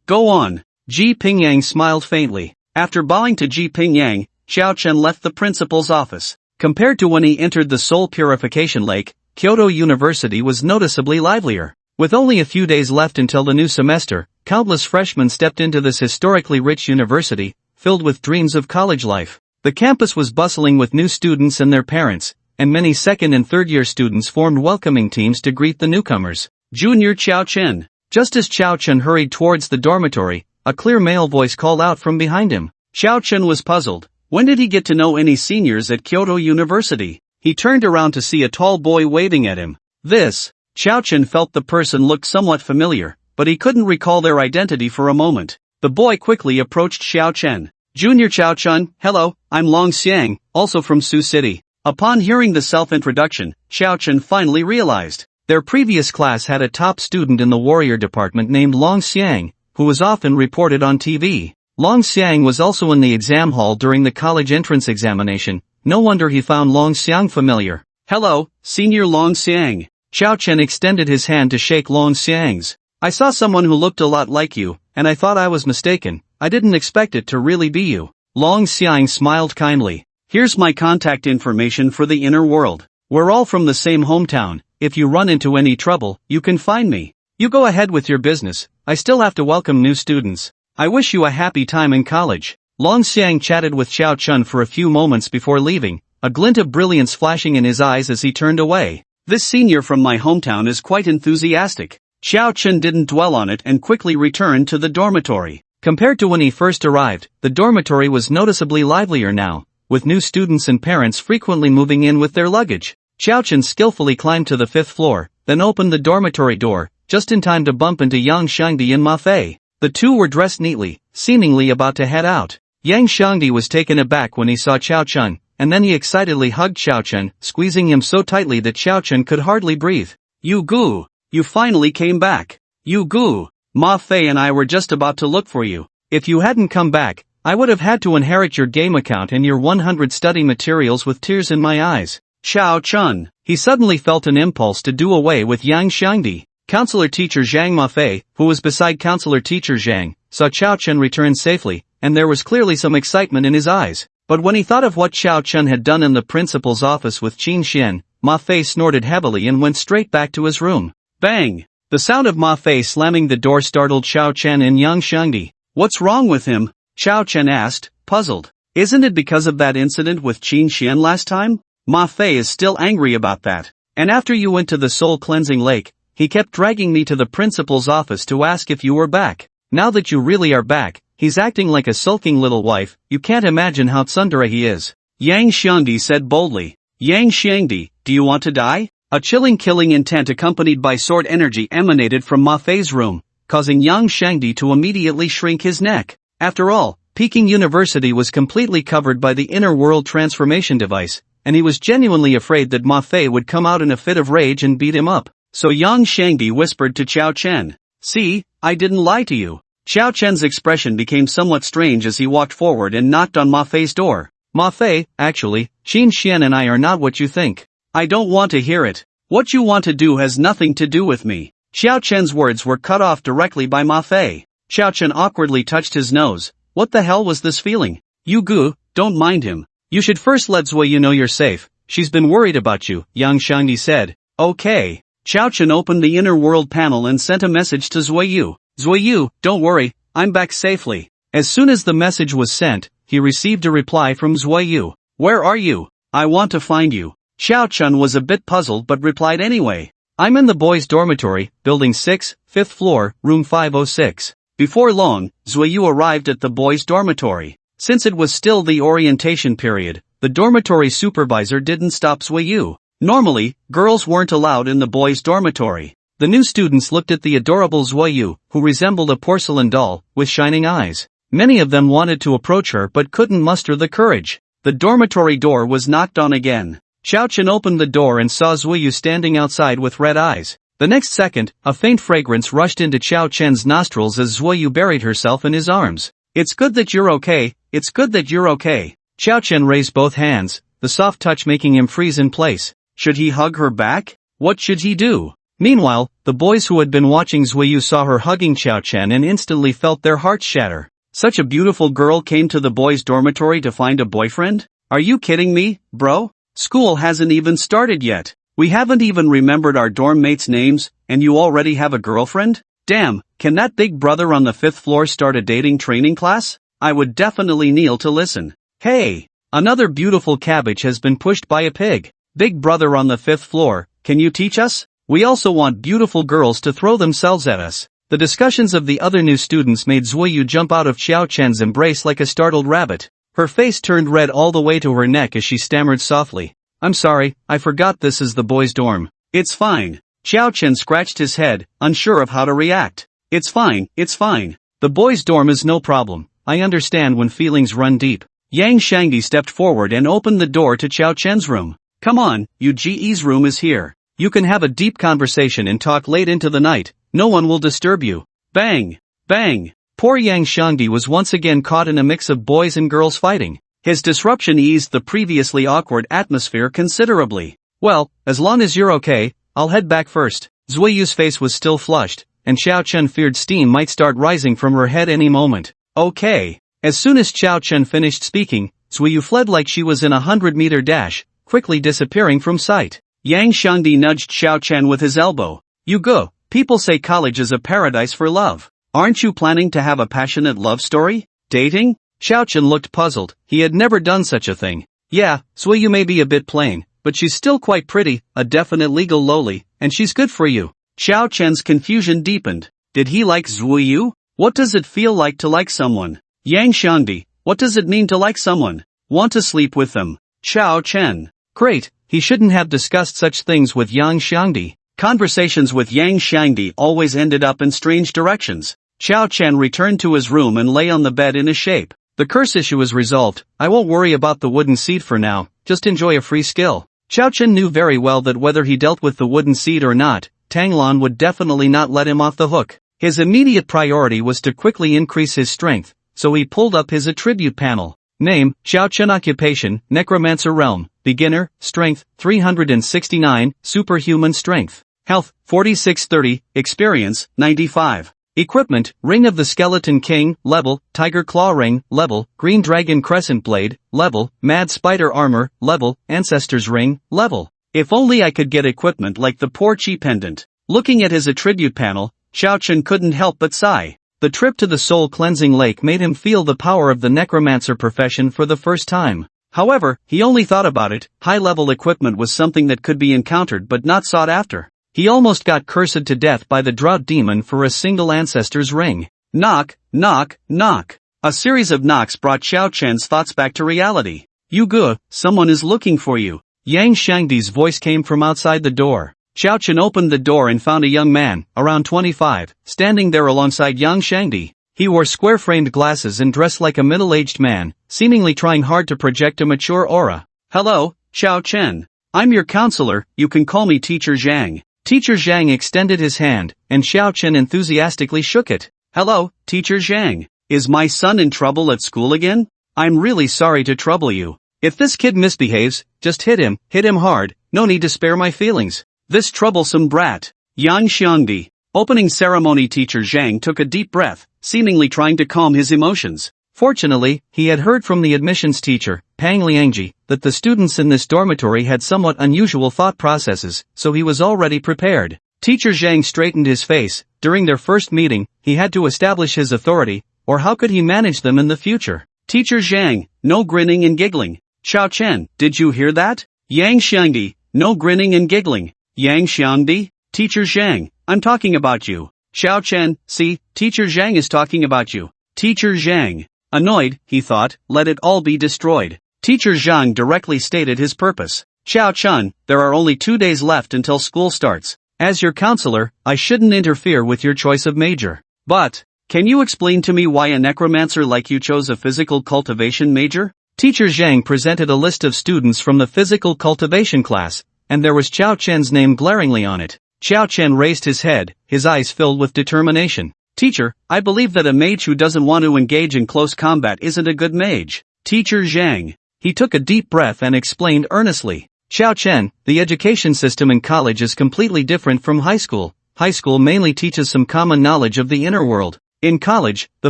Go on. Ji Pingyang smiled faintly. After bowing to Ji Pingyang, Xiao Chen left the principal's office. Compared to when he entered the Soul Purification Lake, Kyoto University was noticeably livelier. With only a few days left until the new semester, countless freshmen stepped into this historically rich university, filled with dreams of college life. The campus was bustling with new students and their parents, and many second and third year students formed welcoming teams to greet the newcomers. Junior Xiao Chen. Just as Xiao Chen hurried towards the dormitory, a clear male voice called out from behind him. Xiao Chen was puzzled. When did he get to know any seniors at Kyoto University? He turned around to see a tall boy waving at him. Xiao Chen felt the person looked somewhat familiar, but he couldn't recall their identity for a moment. The boy quickly approached Xiao Chen. Junior Xiao Chen, hello, I'm Long Xiang, also from Sioux City. Upon hearing the self-introduction, Xiao Chen finally realized. Their previous class had a top student in the warrior department named Long Xiang, who was often reported on TV. Long Xiang was also in the exam hall during the college entrance examination. No wonder he found Long Xiang familiar. Hello, Senior Long Xiang. Xiao Chen extended his hand to shake Long Xiang's. I saw someone who looked a lot like you, and I thought I was mistaken. I didn't expect it to really be you. Long Xiang smiled kindly. Here's my contact information for the inner world. We're all from the same hometown. If you run into any trouble, you can find me. You go ahead with your business. I still have to welcome new students. I wish you a happy time in college. Long Xiang chatted with Xiao Chen for a few moments before leaving, a glint of brilliance flashing in his eyes as he turned away. This senior from my hometown is quite enthusiastic. Xiao Chen didn't dwell on it and quickly returned to the dormitory. Compared to when he first arrived, the dormitory was noticeably livelier now, with new students and parents frequently moving in with their luggage. Xiao Chen skillfully climbed to the 5th floor, then opened the dormitory door, just in time to bump into Yang Shangdi and Ma Fei. The two were dressed neatly, seemingly about to head out. Yang Shangdi was taken aback when he saw Xiao Chen, and then he excitedly hugged Xiao Chen, squeezing him so tightly that Xiao Chen could hardly breathe. You Gu, you finally came back. You Gu, Ma Fei and I were just about to look for you. If you hadn't come back, I would have had to inherit your game account and your 100 study materials with tears in my eyes. Xiao Chen. He suddenly felt an impulse to do away with Yang Shangdi. Counselor Teacher Zhang Ma Fei, who was beside Counselor Teacher Zhang, saw Xiao Chen return safely, and there was clearly some excitement in his eyes. But when he thought of what Xiao Chen had done in the principal's office with Qin Xian, Ma Fei snorted heavily and went straight back to his room. Bang! The sound of Ma Fei slamming the door startled Xiao Chen and Yang Shangdi. What's wrong with him? Xiao Chen asked, puzzled. Isn't it because of that incident with Qin Xian last time? Ma Fei is still angry about that. And after you went to the soul cleansing lake, he kept dragging me to the principal's office to ask if you were back. Now that you really are back, he's acting like a sulking little wife. You can't imagine how tsundere he is. Yang Shangdi said boldly. Yang Shangdi, do you want to die? A chilling killing intent accompanied by sword energy emanated from Ma Fei's room, causing Yang Shangdi to immediately shrink his neck. After all, Peking University was completely covered by the inner world transformation device, and he was genuinely afraid that Ma Fei would come out in a fit of rage and beat him up. So Yang Shangdi whispered to Xiao Chen. See, I didn't lie to you. Xiao Chen's expression became somewhat strange as he walked forward and knocked on Ma Fei's door. Ma Fei, actually, Qin Xian and I are not what you think. I don't want to hear it. What you want to do has nothing to do with me. Xiao Chen's words were cut off directly by Ma Fei. Xiao Chen awkwardly touched his nose. What the hell was this feeling? You Gu, don't mind him. You should first let Zuiyu know you're safe. She's been worried about you, Yang Shangdi said. Okay. Xiao Chen opened the inner world panel and sent a message to Zuiyu. Zuiyu, don't worry, I'm back safely. As soon as the message was sent, he received a reply from Zuiyu. Where are you? I want to find you. Xiao Chen was a bit puzzled but replied anyway. I'm in the boys' dormitory, building 6, 5th floor, room 506. Before long, Zuiyu arrived at the boys' dormitory. Since it was still the orientation period, the dormitory supervisor didn't stop Zuiyu. Normally, girls weren't allowed in the boys' dormitory. The new students looked at the adorable Zuiyu, who resembled a porcelain doll, with shining eyes. Many of them wanted to approach her but couldn't muster the courage. The dormitory door was knocked on again. Xiao Chen opened the door and saw Zuiyu standing outside with red eyes. The next second, a faint fragrance rushed into Xiao Chen's nostrils as Zuiyu buried herself in his arms. It's good that you're okay, it's good that you're okay. Xiao Chen raised both hands, the soft touch making him freeze in place. Should he hug her back? What should he do? Meanwhile, the boys who had been watching Zuiyu saw her hugging Xiao Chen and instantly felt their hearts shatter. Such a beautiful girl came to the boys' dormitory to find a boyfriend? Are you kidding me, bro? School hasn't even started yet. We haven't even remembered our dorm mates' names, and you already have a girlfriend? Damn, can that big brother on the 5th floor start a dating training class? I would definitely kneel to listen. Hey! Another beautiful cabbage has been pushed by a pig. Big brother on the 5th floor, can you teach us? We also want beautiful girls to throw themselves at us. The discussions of the other new students made Zuiyu jump out of Xiao Chen's embrace like a startled rabbit. Her face turned red all the way to her neck as she stammered softly. I'm sorry, I forgot this is the boys' dorm. It's fine. Xiao Chen scratched his head, unsure of how to react. It's fine, it's fine. The boys' dorm is no problem. I understand when feelings run deep. Yang Shangdi stepped forward and opened the door to Xiao Chen's room. Come on, Yuji's room is here. You can have a deep conversation and talk late into the night. No one will disturb you. Bang! Bang! Poor Yang Shangdi was once again caught in a mix of boys and girls fighting. His disruption eased the previously awkward atmosphere considerably. Well, as long as you're okay, I'll head back first. Zuiyu's face was still flushed, and Xiao Chen feared steam might start rising from her head any moment. Okay. As soon as Xiao Chen finished speaking, Zuiyu fled like she was in a 100-meter dash, quickly disappearing from sight. Yang Shangdi nudged Xiao Chen with his elbow. You go. People say college is a paradise for love. Aren't you planning to have a passionate love story? Dating? Xiao Chen looked puzzled. He had never done such a thing. Yeah, Zuiyu may be a bit plain, but she's still quite pretty, a definite legal loli, and she's good for you. Xiao Chen's confusion deepened. Did he like Zuiyu? What does it feel like to like someone? Yang Shangdi, what does it mean to like someone? Want to sleep with them? Xiao Chen. Great, he shouldn't have discussed such things with Yang Shangdi. Conversations with Yang Shangdi always ended up in strange directions. Xiao Chen returned to his room and lay on the bed in a shape. The curse issue is resolved. I won't worry about the wooden seat for now, just enjoy a free skill. Xiao Chen knew very well that whether he dealt with the wooden seat or not, Tanglan would definitely not let him off the hook. His immediate priority was to quickly increase his strength, so he pulled up his attribute panel. Name, Xiao Chen. Occupation, Necromancer Realm. Beginner, Strength, 369, Superhuman Strength. Health, 4630, Experience, 95. Equipment, Ring of the Skeleton King, level, Tiger Claw Ring, level, Green Dragon Crescent Blade, level, Mad Spider Armor, level, Ancestor's Ring, level. If only I could get equipment like the poor Chi Pendant. Looking at his attribute panel, Xiao Chen couldn't help but sigh. The trip to the soul-cleansing lake made him feel the power of the necromancer profession for the first time. However, he only thought about it. High-level equipment was something that could be encountered but not sought after. He almost got cursed to death by the drought demon for a single ancestor's ring. Knock, knock, knock. A series of knocks brought Xiao Chen's thoughts back to reality. Yuge, someone is looking for you. Yang Shangdi's voice came from outside the door. Xiao Chen opened the door and found a young man, around 25, standing there alongside Yang Shangdi. He wore square-framed glasses and dressed like a middle-aged man, seemingly trying hard to project a mature aura. Hello, Xiao Chen. I'm your counselor, you can call me Teacher Zhang. Teacher Zhang extended his hand, and Xiao Chen enthusiastically shook it. Hello, Teacher Zhang. Is my son in trouble at school again? I'm really sorry to trouble you. If this kid misbehaves, just hit him hard, no need to spare my feelings. This troublesome brat. Yang Xiangdi. Opening ceremony Teacher Zhang took a deep breath, seemingly trying to calm his emotions. Fortunately, he had heard from the admissions teacher, Pang Liangji, that the students in this dormitory had somewhat unusual thought processes, so he was already prepared. Teacher Zhang straightened his face. During their first meeting, he had to establish his authority, or how could he manage them in the future? Teacher Zhang, no grinning and giggling. Xiao Chen, did you hear that? Yang Xiangdi, no grinning and giggling. Yang Xiangdi? Teacher Zhang, I'm talking about you. Xiao Chen, see, Teacher Zhang is talking about you. Teacher Zhang. Annoyed, he thought, let it all be destroyed. Teacher Zhang directly stated his purpose. Xiao Chen, there are only 2 days left until school starts. As your counselor, I shouldn't interfere with your choice of major. But, can you explain to me why a necromancer like you chose a physical cultivation major? Teacher Zhang presented a list of students from the physical cultivation class, and there was Xiao Chen's name glaringly on it. Xiao Chen raised his head, his eyes filled with determination. Teacher, I believe that a mage who doesn't want to engage in close combat isn't a good mage. Teacher Zhang. He took a deep breath and explained earnestly. Xiao Chen, the education system in college is completely different from high school. High school mainly teaches some common knowledge of the inner world. In college, the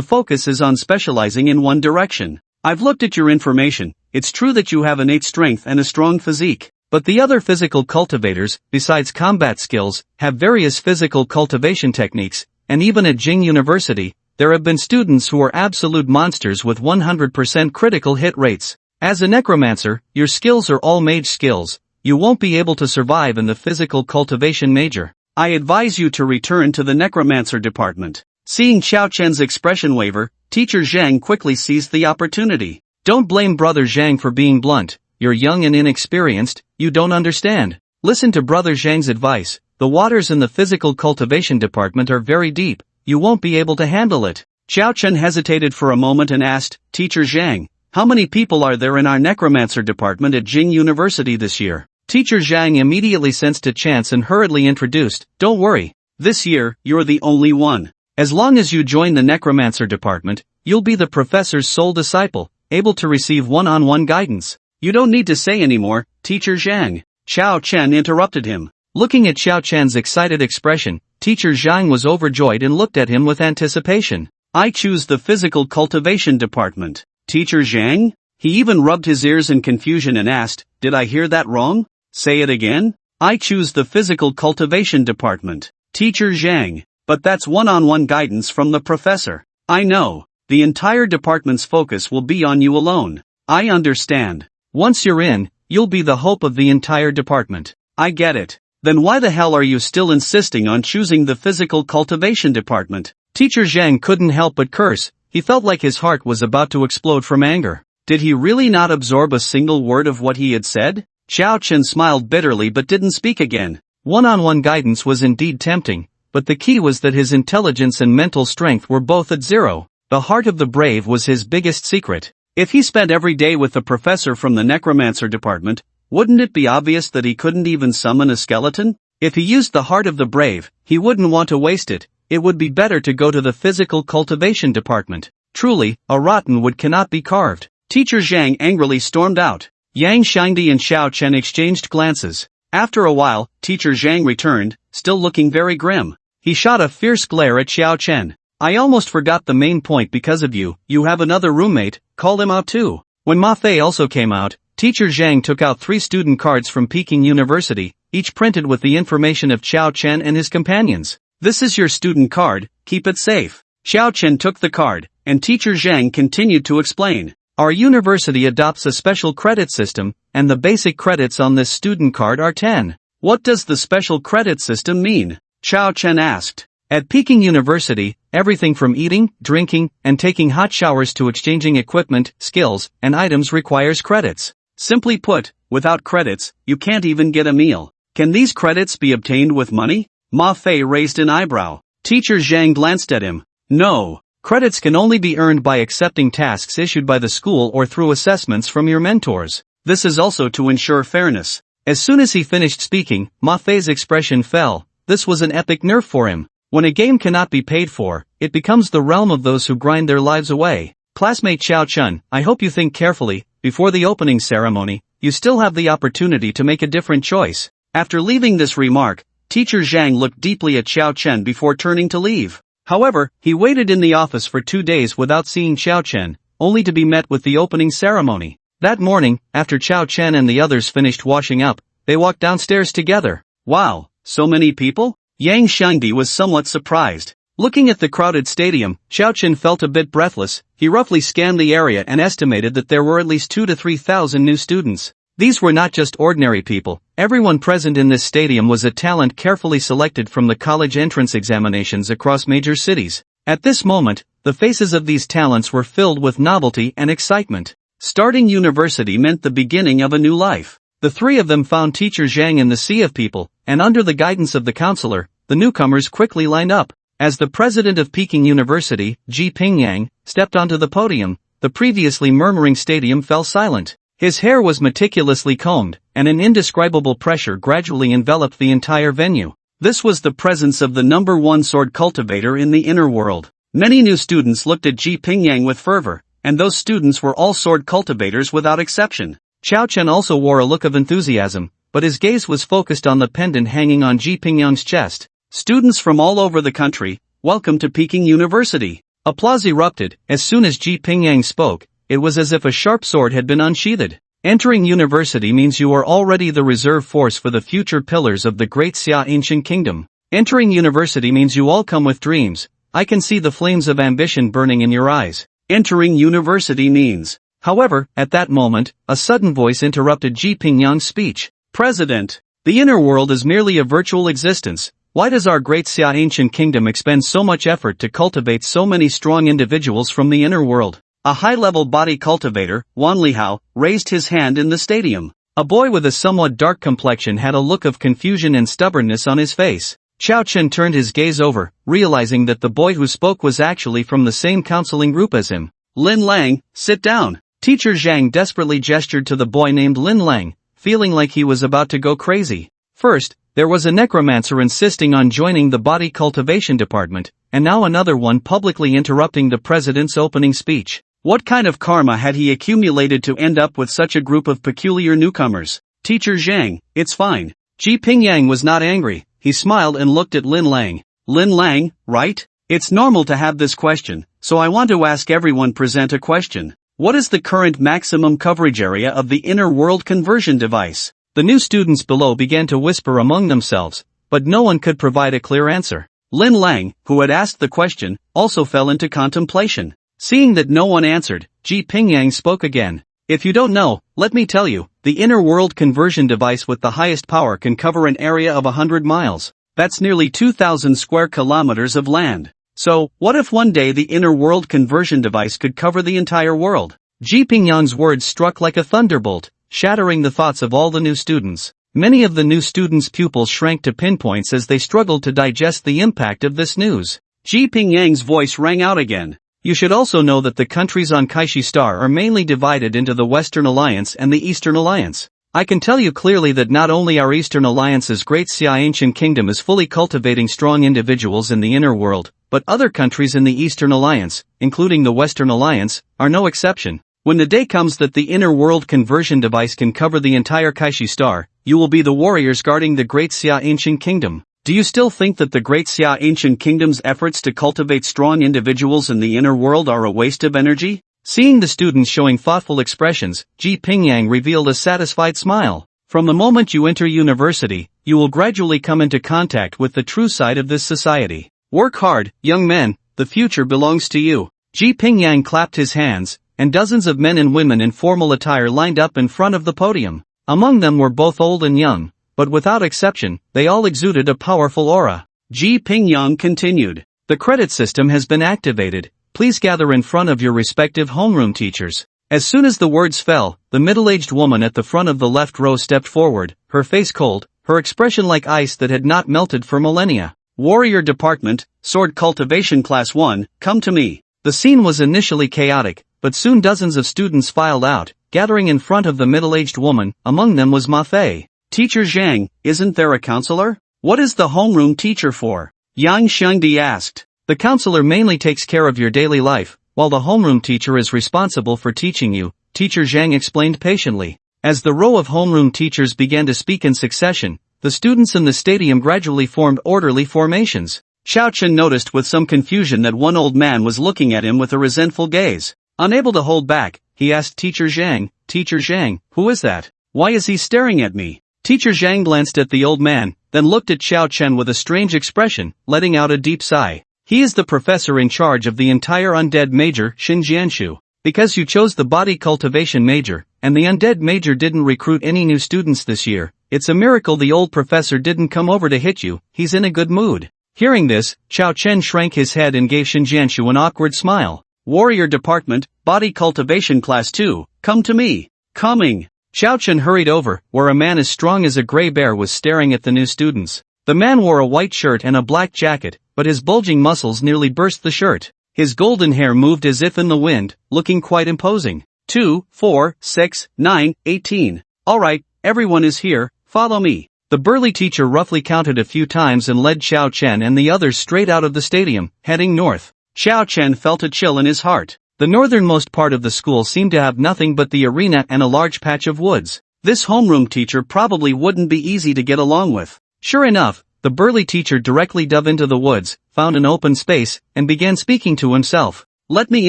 focus is on specializing in one direction. I've looked at your information. It's true that you have innate strength and a strong physique. But the other physical cultivators, besides combat skills, have various physical cultivation techniques, and even at Jing University, there have been students who are absolute monsters with 100% critical hit rates. As a necromancer, your skills are all mage skills. You won't be able to survive in the physical cultivation major. I advise you to return to the necromancer department. Seeing Xiao Chen's expression waver, Teacher Zhang quickly seized the opportunity. Don't blame Brother Zhang for being blunt. You're young and inexperienced, you don't understand. Listen to Brother Zhang's advice. The waters in the physical cultivation department are very deep. You won't be able to handle it. Xiao Chen hesitated for a moment and asked, Teacher Zhang, how many people are there in our necromancer department at Jing University this year? Teacher Zhang immediately sensed a chance and hurriedly introduced, don't worry. This year, you're the only one. As long as you join the necromancer department, you'll be the professor's sole disciple, able to receive one-on-one guidance. You don't need to say anymore, Teacher Zhang. Xiao Chen interrupted him. Looking at Xiao Chen's excited expression, Teacher Zhang was overjoyed and looked at him with anticipation. I choose the physical cultivation department. Teacher Zhang? He even rubbed his ears in confusion and asked, did I hear that wrong? Say it again? I choose the physical cultivation department. Teacher Zhang. But that's one-on-one guidance from the professor. I know. The entire department's focus will be on you alone. I understand. Once you're in, you'll be the hope of the entire department. I get it. Then why the hell are you still insisting on choosing the physical cultivation department? Teacher Zhang couldn't help but curse. He felt like his heart was about to explode from anger. Did he really not absorb a single word of what he had said? Xiao Chen smiled bitterly but didn't speak again. One-on-one guidance was indeed tempting, but the key was that his intelligence and mental strength were both at zero. The heart of the brave was his biggest secret. If he spent every day with the professor from the necromancer department, wouldn't it be obvious that he couldn't even summon a skeleton? If he used the heart of the brave, he wouldn't want to waste it. It would be better to go to the physical cultivation department. Truly, a rotten wood cannot be carved. Teacher Zhang angrily stormed out. Yang Shangdi and Xiao Chen exchanged glances. After a while, Teacher Zhang returned, still looking very grim. He shot a fierce glare at Xiao Chen. I almost forgot the main point because of you. You have another roommate, call him out too. When Ma Fei also came out, Teacher Zhang took out 3 student cards from Peking University, each printed with the information of Xiao Chen and his companions. This is your student card, keep it safe. Xiao Chen took the card, and Teacher Zhang continued to explain. Our university adopts a special credit system, and the basic credits on this student card are 10. What does the special credit system mean? Xiao Chen asked. At Peking University, everything from eating, drinking, and taking hot showers to exchanging equipment, skills, and items requires credits. Simply put, without credits, you can't even get a meal. Can these credits be obtained with money? Ma Fei raised an eyebrow. Teacher Zhang glanced at him. No. Credits can only be earned by accepting tasks issued by the school or through assessments from your mentors. This is also to ensure fairness. As soon as he finished speaking, Ma Fei's expression fell. This was an epic nerf for him. When a game cannot be paid for, it becomes the realm of those who grind their lives away. Classmate Xiao Chen, I hope you think carefully. Before the opening ceremony, you still have the opportunity to make a different choice. After leaving this remark, Teacher Zhang looked deeply at Xiao Chen before turning to leave. However, he waited in the office for 2 days without seeing Xiao Chen, only to be met with the opening ceremony. That morning, after Xiao Chen and the others finished washing up, they walked downstairs together. Wow, so many people? Yang Shangdi was somewhat surprised. Looking at the crowded stadium, Xiao Chen felt a bit breathless. He roughly scanned the area and estimated that there were at least 2,000 to 3,000 new students. These were not just ordinary people, Everyone present in this stadium was a talent carefully selected from the college entrance examinations across major cities. At this moment, the faces of these talents were filled with novelty and excitement. Starting university meant the beginning of a new life. The three of them found Teacher Zhang in the sea of people, and under the guidance of the counselor, the newcomers quickly lined up. As the president of Peking University, Ji Pingyang, stepped onto the podium, the previously murmuring stadium fell silent. His hair was meticulously combed, and an indescribable pressure gradually enveloped the entire venue. This was the presence of the number one sword cultivator in the inner world. Many new students looked at Ji Pingyang with fervor, and those students were all sword cultivators without exception. Xiao Chen also wore a look of enthusiasm, but his gaze was focused on the pendant hanging on Ji Pingyang's chest. Students from all over the country, welcome to Peking University. Applause erupted. As soon as Ji Pingyang spoke, it was as if a sharp sword had been unsheathed. Entering university means you are already the reserve force for the future pillars of the great Xia ancient kingdom. Entering university means you all come with dreams. I can see the flames of ambition burning in your eyes. Entering university means. However, at that moment, a sudden voice interrupted Ji Pingyang's speech. President, the inner world is merely a virtual existence. Why does our great Xia ancient kingdom expend so much effort to cultivate so many strong individuals from the inner world? A high-level body cultivator, Wan Lihao, raised his hand in the stadium. A boy with a somewhat dark complexion had a look of confusion and stubbornness on his face. Xiao Chen turned his gaze over, realizing that the boy who spoke was actually from the same counseling group as him. Lin Lang, sit down. Teacher Zhang desperately gestured to the boy named Lin Lang, feeling like he was about to go crazy. First, there was a necromancer insisting on joining the body cultivation department, and now another one publicly interrupting the president's opening speech. What kind of karma had he accumulated to end up with such a group of peculiar newcomers? Teacher Zhang, it's fine. Ji Pingyang was not angry, he smiled and looked at Lin Lang. Lin Lang, right? It's normal to have this question, so I want to ask everyone present a question. What is the current maximum coverage area of the inner world conversion device? The new students below began to whisper among themselves, but no one could provide a clear answer. Lin Lang, who had asked the question, also fell into contemplation. Seeing that no one answered, Ji Pingyang spoke again. If you don't know, let me tell you, the inner world conversion device with the highest power can cover an area of 100 miles. That's nearly 2,000 square kilometers of land. So, what if one day the inner world conversion device could cover the entire world? Ji Pingyang's words struck like a thunderbolt, shattering the thoughts of all the new students. Many of the new students' pupils shrank to pinpoints as they struggled to digest the impact of this news. Ji Pingyang's voice rang out again. You should also know that the countries on Kaishi Star are mainly divided into the Western Alliance and the Eastern Alliance. I can tell you clearly that not only our Eastern Alliance's great Xia ancient kingdom is fully cultivating strong individuals in the inner world, but other countries in the Eastern Alliance, including the Western Alliance, are no exception. When the day comes that the inner world conversion device can cover the entire Kaishi Star, you will be the warriors guarding the great Xia ancient kingdom. Do you still think that the great Xia ancient kingdom's efforts to cultivate strong individuals in the inner world are a waste of energy? Seeing the students showing thoughtful expressions, Ji Pingyang revealed a satisfied smile. From the moment you enter university, you will gradually come into contact with the true side of this society. Work hard, young men, the future belongs to you. Ji Pingyang clapped his hands, and dozens of men and women in formal attire lined up in front of the podium. Among them were both old and young, but without exception, they all exuded a powerful aura. Ji Pingyang continued. The credit system has been activated. Please gather in front of your respective homeroom teachers. As soon as the words fell, the middle-aged woman at the front of the left row stepped forward, her face cold, her expression like ice that had not melted for millennia. Warrior Department, Sword Cultivation Class 1, come to me. The scene was initially chaotic, but soon dozens of students filed out, gathering in front of the middle-aged woman. Among them was Ma Fei. Teacher Zhang, isn't there a counselor? What is the homeroom teacher for? Yang Shengdi asked. The counselor mainly takes care of your daily life, while the homeroom teacher is responsible for teaching you, Teacher Zhang explained patiently. As the row of homeroom teachers began to speak in succession, the students in the stadium gradually formed orderly formations. Xiao Chen noticed with some confusion that one old man was looking at him with a resentful gaze. Unable to hold back, he asked Teacher Zhang, who is that? Why is he staring at me? Teacher Zhang glanced at the old man, then looked at Xiao Chen with a strange expression, letting out a deep sigh. He is the professor in charge of the entire undead major, Xinjianshu. Because you chose the body cultivation major, and the undead major didn't recruit any new students this year, It's a miracle the old professor didn't come over to hit you, he's in a good mood. Hearing this, Chao Chen shrank his head and gave Shinjianshu an awkward smile. Warrior Department, Body Cultivation Class 2, come to me. Coming. Chao Chen hurried over, where a man as strong as a gray bear was staring at the new students. The man wore a white shirt and a black jacket, but his bulging muscles nearly burst the shirt. His golden hair moved as if in the wind, looking quite imposing. 2, 4, 6, 9, 18. Alright, everyone is here, follow me. The burly teacher roughly counted a few times and led Chao Chen and the others straight out of the stadium, heading north. Chao Chen felt a chill in his heart. The northernmost part of the school seemed to have nothing but the arena and a large patch of woods. This homeroom teacher probably wouldn't be easy to get along with. Sure enough, the burly teacher directly dove into the woods, found an open space, and began speaking to himself. Let me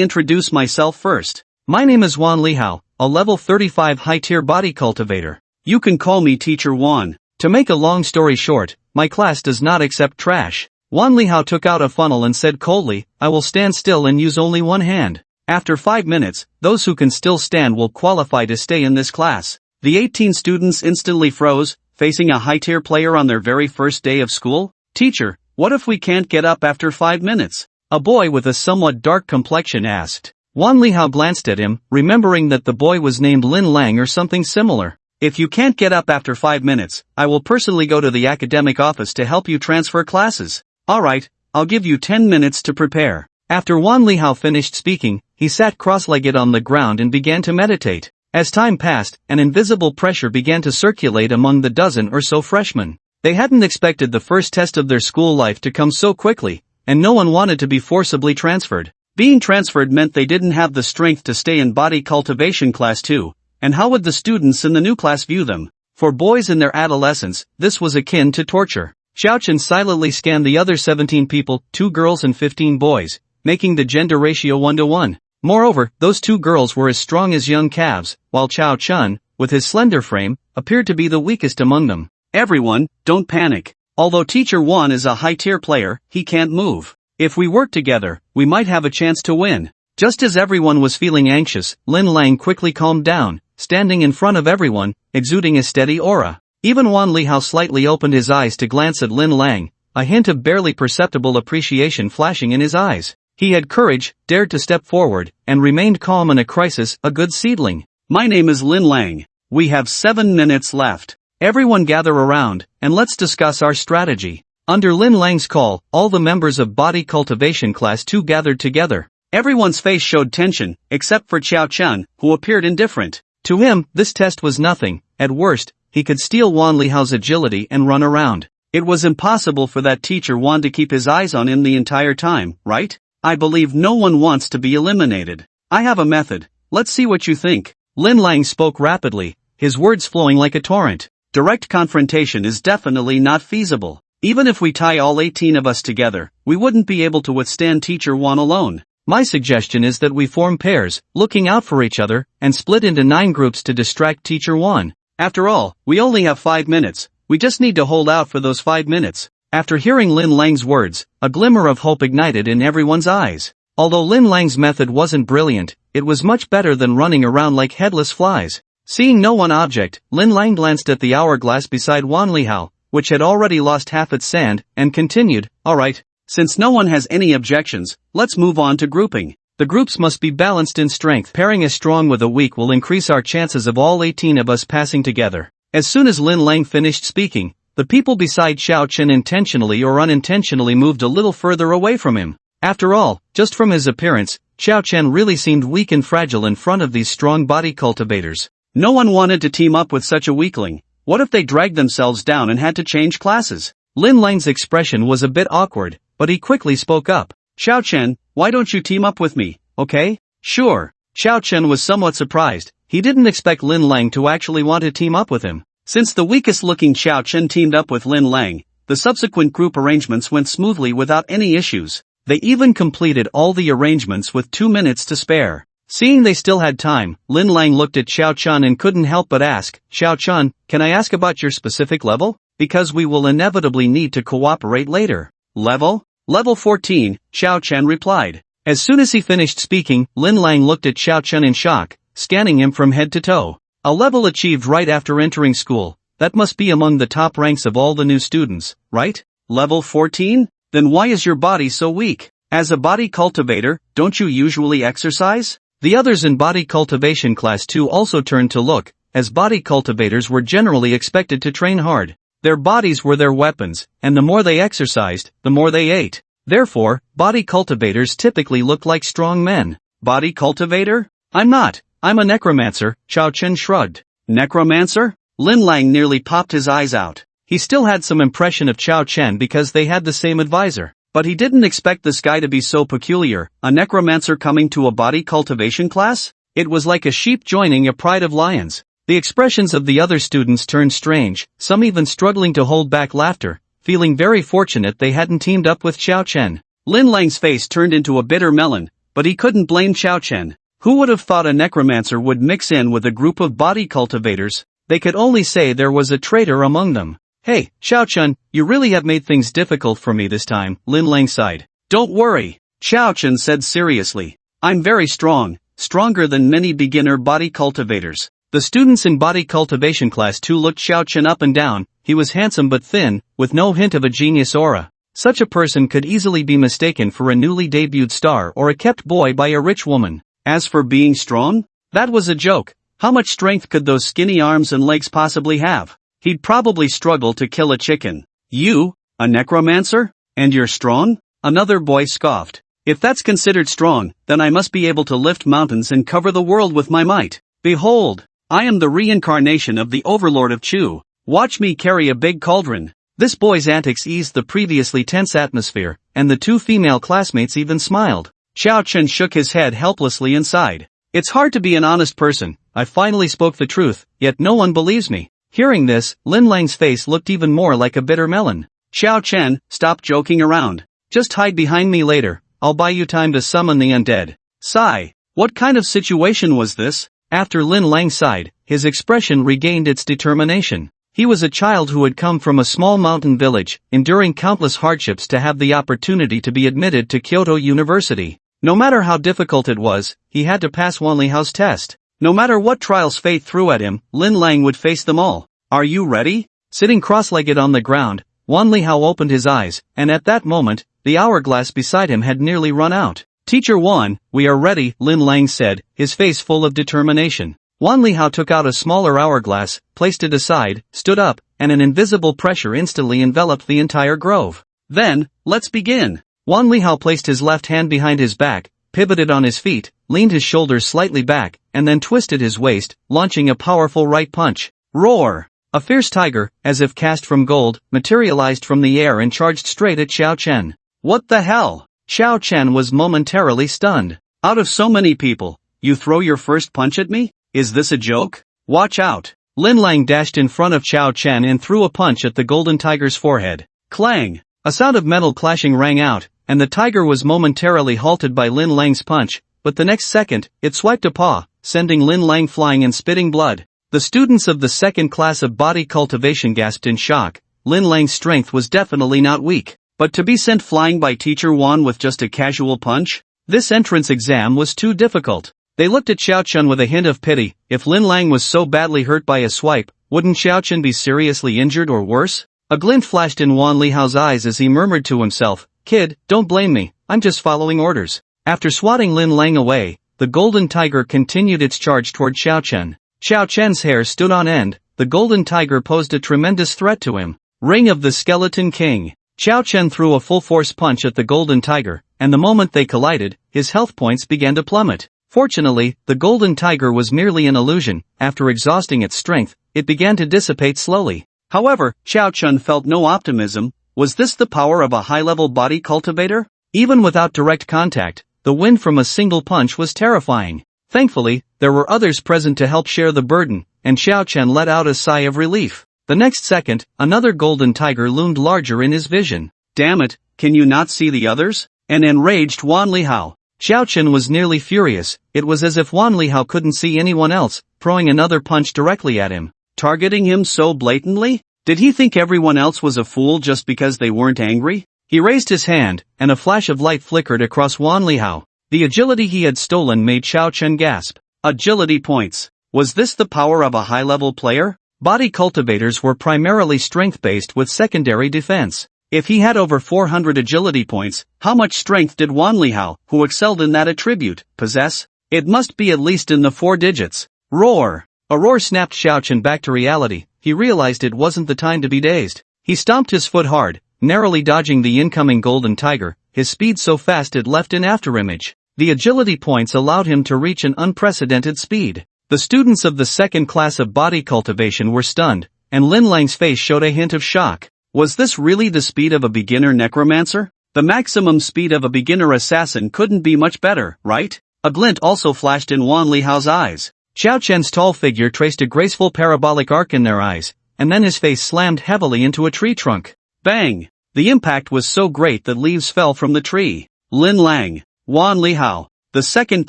introduce myself first. My name is Wan Lihao, a level 35 high-tier body cultivator. You can call me Teacher Wan. To make a long story short, my class does not accept trash. Wan Lihao took out a funnel and said coldly, I will stand still and use only one hand. After 5 minutes, those who can still stand will qualify to stay in this class. The 18 students instantly froze, facing a high-tier player on their very first day of school. Teacher, what if we can't get up after 5 minutes? A boy with a somewhat dark complexion asked. Wan Lihao glanced at him, remembering that the boy was named Lin Lang or something similar. If you can't get up after 5 minutes, I will personally go to the academic office to help you transfer classes. Alright, I'll give you 10 minutes to prepare. After Wan Lihao finished speaking, he sat cross-legged on the ground and began to meditate. As time passed, an invisible pressure began to circulate among the dozen or so freshmen. They hadn't expected the first test of their school life to come so quickly, and no one wanted to be forcibly transferred. Being transferred meant they didn't have the strength to stay in body cultivation class 2. And how would the students in the new class view them? For boys in their adolescence, this was akin to torture. Chao Chen silently scanned the other 17 people, 2 girls and 15 boys, making the gender ratio 1-to-1. Moreover, those 2 girls were as strong as young calves, while Chao Chen, with his slender frame, appeared to be the weakest among them. Everyone, don't panic. Although Teacher Wan is a high-tier player, he can't move. If we work together, we might have a chance to win. Just as everyone was feeling anxious, Lin Lang quickly calmed down, standing in front of everyone, exuding a steady aura. Even Wan Lihao slightly opened his eyes to glance at Lin Lang, a hint of barely perceptible appreciation flashing in his eyes. He had courage, dared to step forward, and remained calm in a crisis, a good seedling. My name is Lin Lang. We have 7 minutes left. Everyone gather around, and let's discuss our strategy. Under Lin Lang's call, all the members of Body Cultivation Class 2 gathered together. Everyone's face showed tension, except for Chao Chen, who appeared indifferent. To him, this test was nothing. At worst, he could steal Wan Lihao's agility and run around. It was impossible for that Teacher Wan to keep his eyes on him the entire time, right? I believe no one wants to be eliminated. I have a method. Let's see what you think. Lin Lang spoke rapidly, his words flowing like a torrent. Direct confrontation is definitely not feasible. Even if we tie all 18 of us together, we wouldn't be able to withstand Teacher Wan alone. My suggestion is that we form pairs, looking out for each other, and split into 9 groups to distract Teacher Wan. After all, we only have 5 minutes. We just need to hold out for those 5 minutes. After hearing Lin Lang's words, a glimmer of hope ignited in everyone's eyes. Although Lin Lang's method wasn't brilliant, it was much better than running around like headless flies. Seeing no one object, Lin Lang glanced at the hourglass beside Wan Lihao, which had already lost half its sand, and continued, alright. Since no one has any objections, let's move on to grouping. The groups must be balanced in strength. Pairing a strong with a weak will increase our chances of all 18 of us passing together. As soon as Lin Lang finished speaking, the people beside Chao Chen intentionally or unintentionally moved a little further away from him. After all, just from his appearance, Chao Chen really seemed weak and fragile in front of these strong body cultivators. No one wanted to team up with such a weakling. What if they dragged themselves down and had to change classes? Lin Lang's expression was a bit awkward, but he quickly spoke up. Chao Chen, why don't you team up with me, okay? Sure. Chao Chen was somewhat surprised. He didn't expect Lin Lang to actually want to team up with him. Since the weakest-looking Chao Chen teamed up with Lin Lang, the subsequent group arrangements went smoothly without any issues. They even completed all the arrangements with 2 minutes to spare. Seeing they still had time, Lin Lang looked at Chao Chen and couldn't help but ask, Chao Chen, can I ask about your specific level? Because we will inevitably need to cooperate later. Level? Level 14, Chao Chen replied. As soon as he finished speaking, Lin Lang looked at Chao Chen in shock, scanning him from head to toe. A level achieved right after entering school. that must be among the top ranks of all the new students, right? Level 14? Then why is your body so weak? As a body cultivator, don't you usually exercise? The others in body cultivation class 2 also turned to look, as body cultivators were generally expected to train hard. Their bodies were their weapons, and the more they exercised, the more they ate. Therefore, body cultivators typically look like strong men. Body cultivator? I'm not. I'm a necromancer, Chao Chen shrugged. Necromancer? Lin Lang nearly popped his eyes out. He still had some impression of Chao Chen because they had the same advisor. But he didn't expect this guy to be so peculiar, a necromancer coming to a body cultivation class? It was like a sheep joining a pride of lions. The expressions of the other students turned strange, some even struggling to hold back laughter, feeling very fortunate they hadn't teamed up with Chao Chen. Lin Lang's face turned into a bitter melon, but he couldn't blame Chao Chen. Who would have thought a necromancer would mix in with a group of body cultivators? They could only say there was a traitor among them. Hey, Chao Chen, you really have made things difficult for me this time, Lin Lang sighed. Don't worry, Chao Chen said seriously. I'm very strong, stronger than many beginner body cultivators. The students in body cultivation class 2 looked Chao Chen up and down. He was handsome but thin, with no hint of a genius aura. Such a person could easily be mistaken for a newly debuted star or a kept boy by a rich woman. As for being strong? That was a joke. How much strength could those skinny arms and legs possibly have? He'd probably struggle to kill a chicken. You, a necromancer? And you're strong? Another boy scoffed. If that's considered strong, then I must be able to lift mountains and cover the world with my might. Behold, I am the reincarnation of the overlord of Chu. Watch me carry a big cauldron. This boy's antics eased the previously tense atmosphere, and the two female classmates even smiled. Chao Chen shook his head helplessly and sighed. It's hard to be an honest person. I finally spoke the truth, yet no one believes me. Hearing this, Lin Lang's face looked even more like a bitter melon. Chao Chen, stop joking around. Just hide behind me later. I'll buy you time to summon the undead. Sigh. What kind of situation was this? After Lin Lang sighed, his expression regained its determination. He was a child who had come from a small mountain village, enduring countless hardships to have the opportunity to be admitted to Kyoto University. No matter how difficult it was, he had to pass Wan Lihao's test. No matter what trials fate threw at him, Lin Lang would face them all. Are you ready? Sitting cross-legged on the ground, Wan Lihao opened his eyes, and at that moment, the hourglass beside him had nearly run out. Teacher Wan, we are ready, Lin Lang said, his face full of determination. Wan Lihao took out a smaller hourglass, placed it aside, stood up, and an invisible pressure instantly enveloped the entire grove. Then, let's begin. Wan Lihao placed his left hand behind his back, pivoted on his feet, leaned his shoulders slightly back, and then twisted his waist, launching a powerful right punch. Roar! A fierce tiger, as if cast from gold, materialized from the air and charged straight at Chao Chen. What the hell? Chao Chen was momentarily stunned. Out of so many people, you throw your first punch at me? Is this a joke? Watch out! Lin Lang dashed in front of Chao Chen and threw a punch at the golden tiger's forehead. Clang! A sound of metal clashing rang out, and the tiger was momentarily halted by Lin Lang's punch, but the next second, it swiped a paw, sending Lin Lang flying and spitting blood. The students of the second class of body cultivation gasped in shock. Lin Lang's strength was definitely not weak, but to be sent flying by Teacher Wan with just a casual punch? This entrance exam was too difficult. They looked at Chao Chen with a hint of pity. If Lin Lang was so badly hurt by a swipe, wouldn't Chao Chen be seriously injured or worse? A glint flashed in Wan Lihao's eyes as he murmured to himself, "Kid, don't blame me, I'm just following orders." After swatting Lin Lang away, the golden tiger continued its charge toward Chao Chen. Chao Chen's hair stood on end. The golden tiger posed a tremendous threat to him. Ring of the Skeleton King. Chao Chen threw a full-force punch at the golden tiger, and the moment they collided, his health points began to plummet. Fortunately, the golden tiger was merely an illusion. After exhausting its strength, it began to dissipate slowly. However, Chao Chen felt no optimism. Was this the power of a high-level body cultivator? Even without direct contact, the wind from a single punch was terrifying. Thankfully, there were others present to help share the burden, and Chao Chen let out a sigh of relief. The next second, another golden tiger loomed larger in his vision. Damn it, can you not see the others? An enraged Wan Lihao. Chao Chen was nearly furious. It was as if Wan Lihao couldn't see anyone else, throwing another punch directly at him. Targeting him so blatantly? Did he think everyone else was a fool just because they weren't angry? He raised his hand, and a flash of light flickered across Wan Lihao. The agility he had stolen made Chao Chen gasp. Agility points. Was this the power of a high-level player? Body cultivators were primarily strength-based with secondary defense. If he had over 400 agility points, how much strength did Wan Lihao, who excelled in that attribute, possess? It must be at least in the 4 digits. Roar! A roar snapped Xiao Chen back to reality. He realized it wasn't the time to be dazed. He stomped his foot hard, narrowly dodging the incoming golden tiger, his speed so fast it left an afterimage. The agility points allowed him to reach an unprecedented speed. The students of the second class of body cultivation were stunned, and Lin Lang's face showed a hint of shock. Was this really the speed of a beginner necromancer? The maximum speed of a beginner assassin couldn't be much better, right? A glint also flashed in Wan Lihao's eyes. Xiao Chen's tall figure traced a graceful parabolic arc in their eyes, and then his face slammed heavily into a tree trunk. Bang! The impact was so great that leaves fell from the tree. Lin Lang, Wan Lihao, the second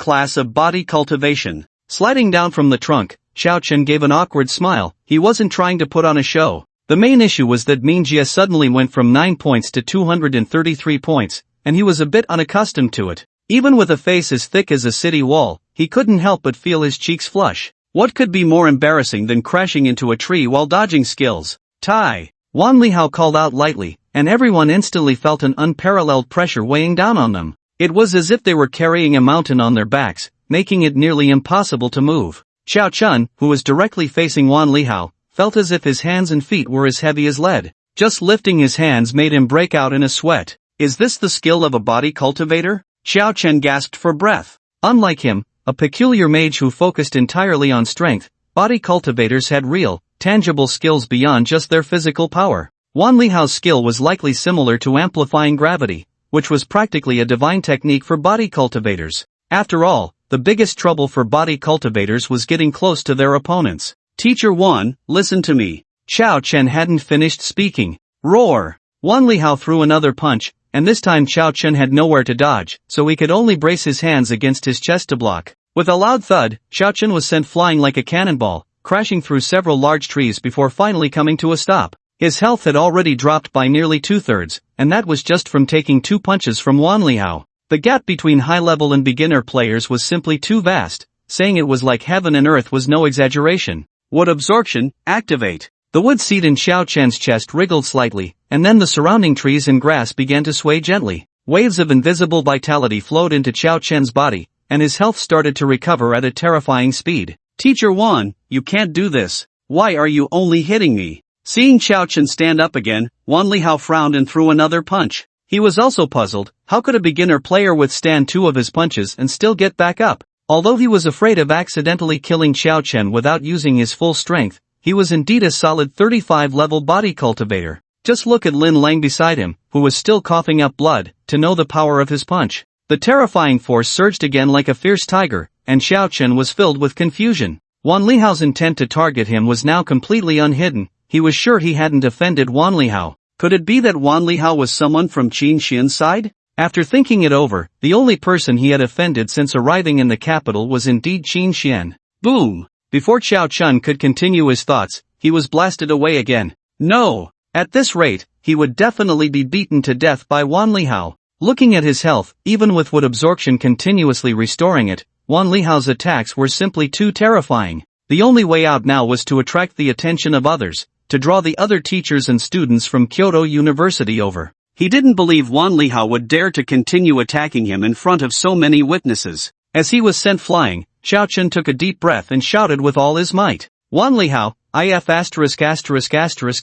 class of body cultivation. Sliding down from the trunk, Xiao Chen gave an awkward smile. He wasn't trying to put on a show. The main issue was that Mingjie suddenly went from 9 points to 233 points, and he was a bit unaccustomed to it. Even with a face as thick as a city wall, he couldn't help but feel his cheeks flush. What could be more embarrassing than crashing into a tree while dodging skills? Tai! Wan Lihao called out lightly, and everyone instantly felt an unparalleled pressure weighing down on them. It was as if they were carrying a mountain on their backs, making it nearly impossible to move. Xiao Chen, who was directly facing Wan Lihao, felt as if his hands and feet were as heavy as lead. Just lifting his hands made him break out in a sweat. Is this the skill of a body cultivator? Xiao Chen gasped for breath. Unlike him, a peculiar mage who focused entirely on strength, body cultivators had real, tangible skills beyond just their physical power. Wan Lihao's skill was likely similar to amplifying gravity, which was practically a divine technique for body cultivators. After all, the biggest trouble for body cultivators was getting close to their opponents. Teacher Wan, listen to me. Xiao Chen hadn't finished speaking. Roar! Wan Lihao threw another punch, and this time Xiao Chen had nowhere to dodge, so he could only brace his hands against his chest to block. With a loud thud, Xiao Chen was sent flying like a cannonball, crashing through several large trees before finally coming to a stop. His health had already dropped by nearly 2/3, and that was just from taking 2 punches from Wan Lihao. The gap between high-level and beginner players was simply too vast, saying it was like heaven and earth was no exaggeration. Wood absorption, activate. The wood seed in Xiao Chen's chest wriggled slightly, and then the surrounding trees and grass began to sway gently. Waves of invisible vitality flowed into Xiao Chen's body, and his health started to recover at a terrifying speed. Teacher Wan, you can't do this. Why are you only hitting me? Seeing Xiao Chen stand up again, Wan Lihao frowned and threw another punch. He was also puzzled. How could a beginner player withstand 2 of his punches and still get back up? Although he was afraid of accidentally killing Xiao Chen without using his full strength, he was indeed a solid 35-level body cultivator. Just look at Lin Lang beside him, who was still coughing up blood, to know the power of his punch. The terrifying force surged again like a fierce tiger, and Xiao Chen was filled with confusion. Wan Lihao's intent to target him was now completely unhidden. He was sure he hadn't offended Wan Lihao. Could it be that Wan Lihao was someone from Qin Xian's side? After thinking it over, the only person he had offended since arriving in the capital was indeed Qin Xian. Boom! Before Xiao Chen could continue his thoughts, he was blasted away again. No! At this rate, he would definitely be beaten to death by Wan Lihao. Looking at his health, even with wood absorption continuously restoring it, Wan Lihao's attacks were simply too terrifying. The only way out now was to attract the attention of others, to draw the other teachers and students from Kyoto University over. He didn't believe Wan Lihao would dare to continue attacking him in front of so many witnesses. As he was sent flying, Xiao Chen took a deep breath and shouted with all his might. Wan Lihao,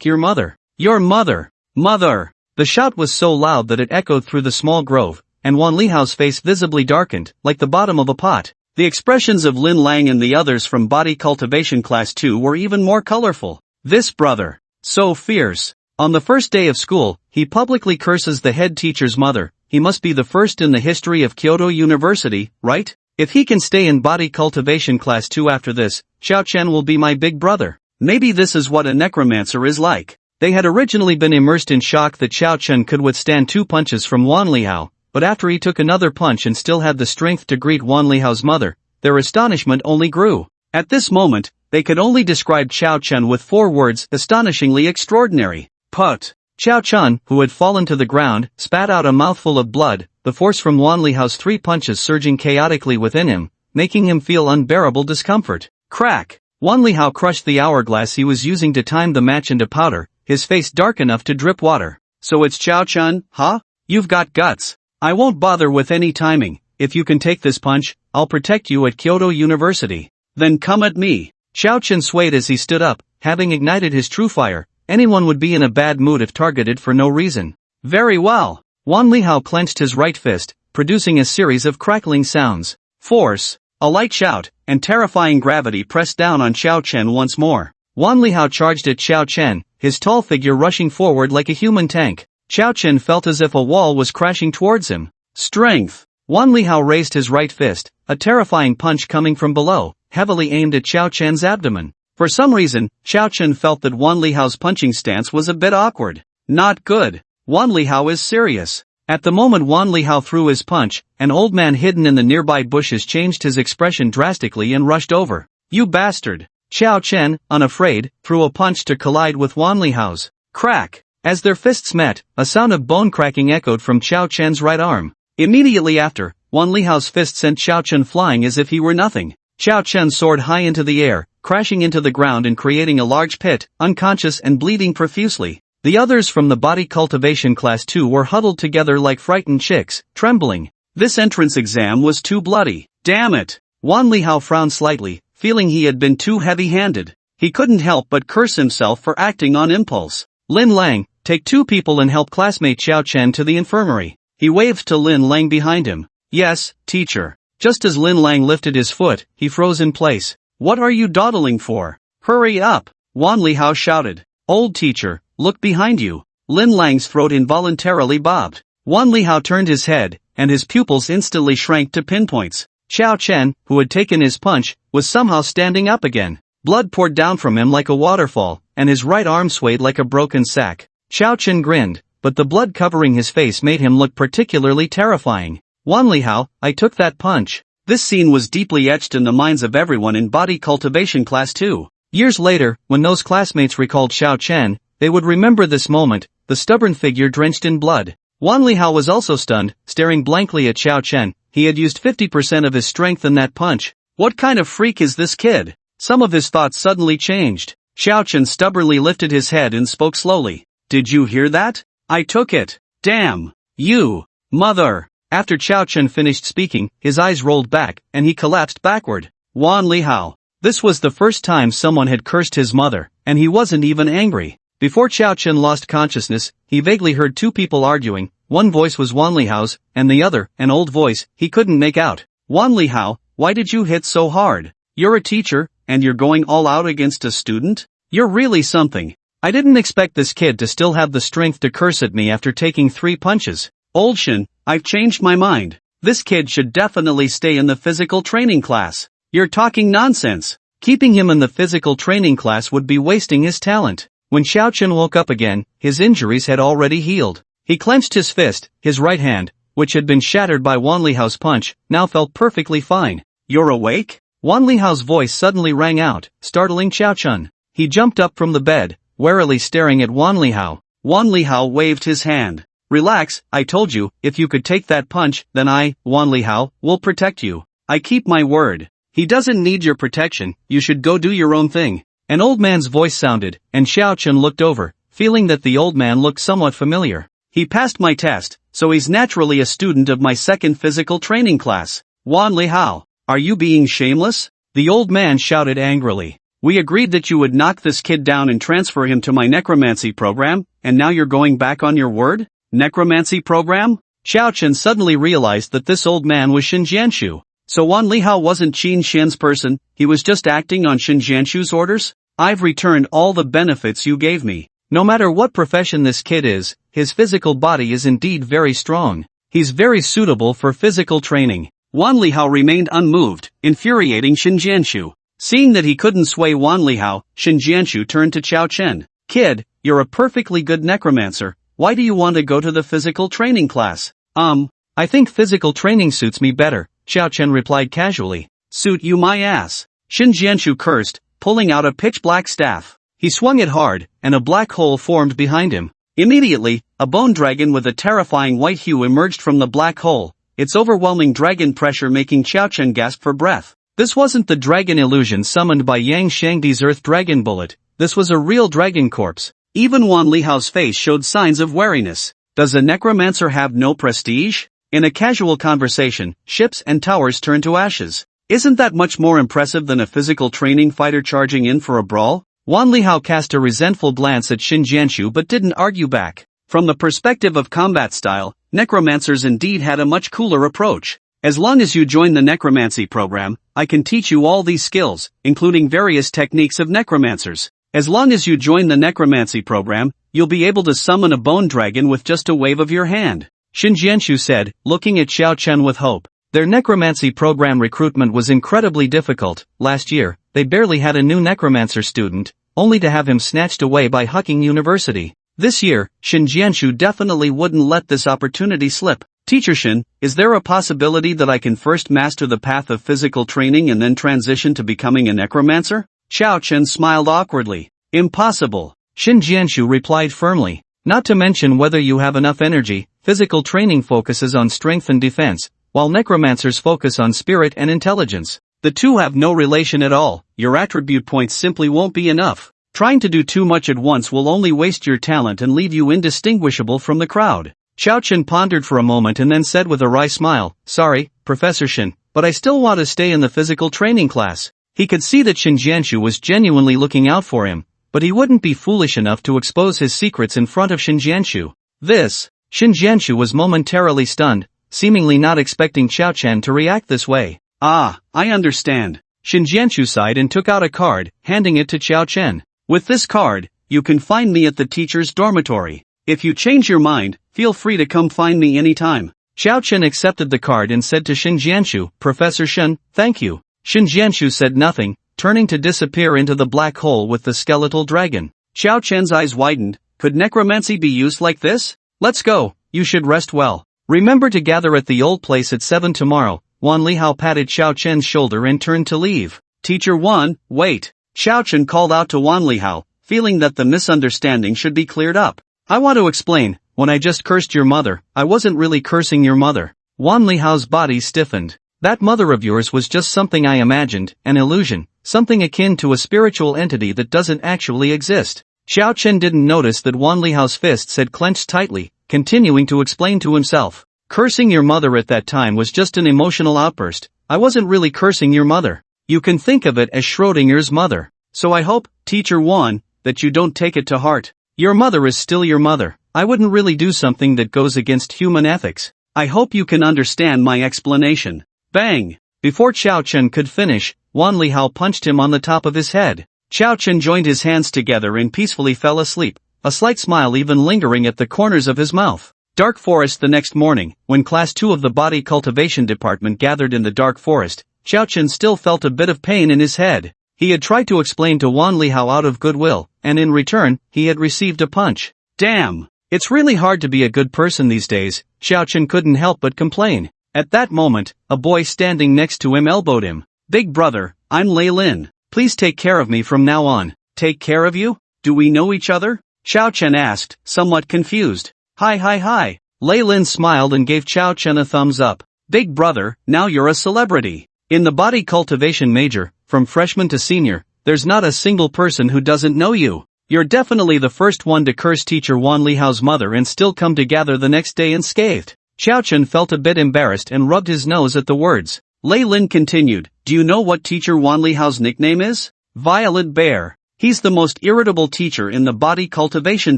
your mother. Your mother. Mother! The shout was so loud that it echoed through the small grove, and Wan Lihao's face visibly darkened, like the bottom of a pot. The expressions of Lin Lang and the others from Body Cultivation Class 2 were even more colorful. This brother. So fierce. On the first day of school, he publicly curses the head teacher's mother. He must be the first in the history of Kyoto University, right? If he can stay in Body Cultivation Class 2 after this, Xiao Chen will be my big brother. Maybe this is what a necromancer is like. They had originally been immersed in shock that Xiao Chen could withstand 2 punches from Wan Lihao, but after he took another punch and still had the strength to greet Wan Lihao's mother, their astonishment only grew. At this moment, they could only describe Xiao Chen with 4 words: astonishingly extraordinary. Put. Xiao Chen, who had fallen to the ground, spat out a mouthful of blood, the force from Wan Lihao's 3 punches surging chaotically within him, making him feel unbearable discomfort. Crack! Wan Lihao crushed the hourglass he was using to time the match into powder, his face dark enough to drip water. So it's Chao-chun, huh? You've got guts. I won't bother with any timing. If you can take this punch, I'll protect you at Kyoto University. Then come at me. Xiao Chen swayed as he stood up, having ignited his true fire. Anyone would be in a bad mood if targeted for no reason. Very well. Wan Lihao clenched his right fist, producing a series of crackling sounds. Force, a light shout, and terrifying gravity pressed down on Xiao Chen once more. Wan Lihao charged at Xiao Chen, his tall figure rushing forward like a human tank. Xiao Chen felt as if a wall was crashing towards him. Strength. Wan Lihao raised his right fist, a terrifying punch coming from below, heavily aimed at Xiao Chen's abdomen. For some reason, Xiao Chen felt that Wan Lihao's punching stance was a bit awkward. Not good. Wan Lihao is serious. At the moment Wan Lihao threw his punch, an old man hidden in the nearby bushes changed his expression drastically and rushed over. You bastard. Xiao Chen, unafraid, threw a punch to collide with Wan Lihao's. Crack. As their fists met, a sound of bone cracking echoed from Xiao Chen's right arm. Immediately after, Wan Lihao's fist sent Xiao Chen flying as if he were nothing. Xiao Chen soared high into the air, crashing into the ground and creating a large pit, unconscious and bleeding profusely. The others from the body cultivation class 2 were huddled together like frightened chicks, trembling. This entrance exam was too bloody. Damn it. Wan Lihao frowned slightly, feeling he had been too heavy-handed. He couldn't help but curse himself for acting on impulse. Lin Lang, take 2 people and help classmate Xiao Chen to the infirmary. He waved to Lin Lang behind him. Yes, teacher. Just as Lin Lang lifted his foot, he froze in place. What are you dawdling for? Hurry up! Wan Lihao shouted. Old teacher, look behind you. Lin Lang's throat involuntarily bobbed. Wan Lihao turned his head, and his pupils instantly shrank to pinpoints. Xiao Chen, who had taken his punch, was somehow standing up again. Blood poured down from him like a waterfall, and his right arm swayed like a broken sack. Xiao Chen grinned, but the blood covering his face made him look particularly terrifying. Wan Lihao, I took that punch. This scene was deeply etched in the minds of everyone in body cultivation class 2. Years later, when those classmates recalled Xiao Chen, they would remember this moment, the stubborn figure drenched in blood. Wan Lihao was also stunned, staring blankly at Xiao Chen. He had used 50% of his strength in that punch. What kind of freak is this kid? Some of his thoughts suddenly changed. Xiao Chen stubbornly lifted his head and spoke slowly. Did you hear that? I took it. Damn. You. Mother. After Xiao Chen finished speaking, his eyes rolled back, and he collapsed backward. Wan Lihao. This was the first time someone had cursed his mother, and he wasn't even angry. Before Xiao Chen lost consciousness, he vaguely heard 2 people arguing. One voice was Wan Lihao's, and the other, an old voice, he couldn't make out. Wan Lihao, why did you hit so hard? You're a teacher, and you're going all out against a student? You're really something. I didn't expect this kid to still have the strength to curse at me after taking 3 punches. Old Shin, I've changed my mind. This kid should definitely stay in the physical training class. You're talking nonsense. Keeping him in the physical training class would be wasting his talent. When Xiao Chen woke up again, his injuries had already healed. He clenched his fist, his right hand, which had been shattered by Wan Lihao's punch, now felt perfectly fine. You're awake? Wan Lihao's voice suddenly rang out, startling Xiao Chen. He jumped up from the bed, warily staring at Wan Lihao. Wan Lihao waved his hand. Relax, I told you, if you could take that punch, then I, Wan Lihao, will protect you. I keep my word. He doesn't need your protection, you should go do your own thing. An old man's voice sounded, and Xiao Chen looked over, feeling that the old man looked somewhat familiar. He passed my test, so he's naturally a student of my second physical training class. Wan Lihao, are you being shameless? The old man shouted angrily. We agreed that you would knock this kid down and transfer him to my necromancy program, and now you're going back on your word? Necromancy program? Xiao Chen suddenly realized that this old man was Shin Jianshu. So Wan Lihao wasn't Qin Shen's person, he was just acting on Shin Jianshu's orders? I've returned all the benefits you gave me. No matter what profession this kid is, his physical body is indeed very strong. He's very suitable for physical training. Wan Lihao remained unmoved, infuriating Shin Jianshu. Seeing that he couldn't sway Wan Lihao, Shin Jianshu turned to Xiao Chen. Kid, you're a perfectly good necromancer. Why do you want to go to the physical training class? I think physical training suits me better, Xiao Chen replied casually. Suit you my ass. Shin Jianshu cursed, pulling out a pitch-black staff. He swung it hard, and a black hole formed behind him. Immediately, a bone dragon with a terrifying white hue emerged from the black hole, its overwhelming dragon pressure making Xiao Chen gasp for breath. This wasn't the dragon illusion summoned by Yang Shangdi's Earth Dragon Bullet, this was a real dragon corpse. Even Wan Lihao's face showed signs of wariness. Does a necromancer have no prestige? In a casual conversation, ships and towers turn to ashes. Isn't that much more impressive than a physical training fighter charging in for a brawl? Wan Lihao cast a resentful glance at Xin Jianshu but didn't argue back. From the perspective of combat style, necromancers indeed had a much cooler approach. As long as you join the necromancy program, I can teach you all these skills, including various techniques of necromancers. As long as you join the necromancy program, you'll be able to summon a bone dragon with just a wave of your hand, Xin Jianshu said, looking at Xiao Chen with hope. Their necromancy program recruitment was incredibly difficult. Last year, they barely had a new necromancer student, only to have him snatched away by Hucking University. This year, Xin Jianshu definitely wouldn't let this opportunity slip. Teacher Xin, is there a possibility that I can first master the path of physical training and then transition to becoming a necromancer? Xiao Chen smiled awkwardly. Impossible. Xin Jianshu replied firmly. Not to mention whether you have enough energy, physical training focuses on strength and defense, while necromancers focus on spirit and intelligence. The two have no relation at all, your attribute points simply won't be enough. Trying to do too much at once will only waste your talent and leave you indistinguishable from the crowd. Xiao Chen pondered for a moment and then said with a wry smile, sorry, Professor Xin, but I still want to stay in the physical training class. He could see that Xin Jianshu was genuinely looking out for him, but he wouldn't be foolish enough to expose his secrets in front of Xin Jianshu. Xin Jianshu was momentarily stunned, seemingly not expecting Xiao Chen to react this way. Ah, I understand. Xin Jianshu sighed and took out a card, handing it to Xiao Chen. With this card, you can find me at the teacher's dormitory. If you change your mind, feel free to come find me anytime. Xiao Chen accepted the card and said to Xin Jianshu, Professor Xin, thank you. Xin Jianshu said nothing, turning to disappear into the black hole with the skeletal dragon. Xiao Chen's eyes widened. Could necromancy be used like this? Let's go, you should rest well. Remember to gather at the old place at 7 tomorrow. Wan Lihao patted Xiao Chen's shoulder and turned to leave. Teacher Wan, wait. Xiao Chen called out to Wan Lihao, feeling that the misunderstanding should be cleared up. I want to explain, when I just cursed your mother, I wasn't really cursing your mother. Wan Lihao's body stiffened. That mother of yours was just something I imagined, an illusion, something akin to a spiritual entity that doesn't actually exist. Xiao Chen didn't notice that Wan Lihao's fists had clenched tightly, continuing to explain to himself. Cursing your mother at that time was just an emotional outburst. I wasn't really cursing your mother. You can think of it as Schrodinger's mother. So I hope, Teacher Wan, that you don't take it to heart. Your mother is still your mother. I wouldn't really do something that goes against human ethics. I hope you can understand my explanation. Bang! Before Xiao Chen could finish, Wan Lihao punched him on the top of his head. Xiao Chen joined his hands together and peacefully fell asleep, a slight smile even lingering at the corners of his mouth. Dark Forest. The next morning, when Class 2 of the Body Cultivation Department gathered in the Dark Forest, Xiao Chen still felt a bit of pain in his head. He had tried to explain to Wan Lihao out of goodwill, and in return, he had received a punch. Damn! It's really hard to be a good person these days, Xiao Chen couldn't help but complain. At that moment, a boy standing next to him elbowed him. Big brother, I'm Lei Lin. Please take care of me from now on. Take care of you? Do we know each other? Xiao Chen asked, somewhat confused. Hi. Lei Lin smiled and gave Xiao Chen a thumbs up. Big brother, now you're a celebrity. In the body cultivation major, from freshman to senior, there's not a single person who doesn't know you. You're definitely the first one to curse Teacher Wan Lihao's mother and still come to gather the next day unscathed. Xiao Chen felt a bit embarrassed and rubbed his nose at the words. Lei Lin continued, do you know what Teacher Wan Lihao's nickname is? Violet Bear. He's the most irritable teacher in the body cultivation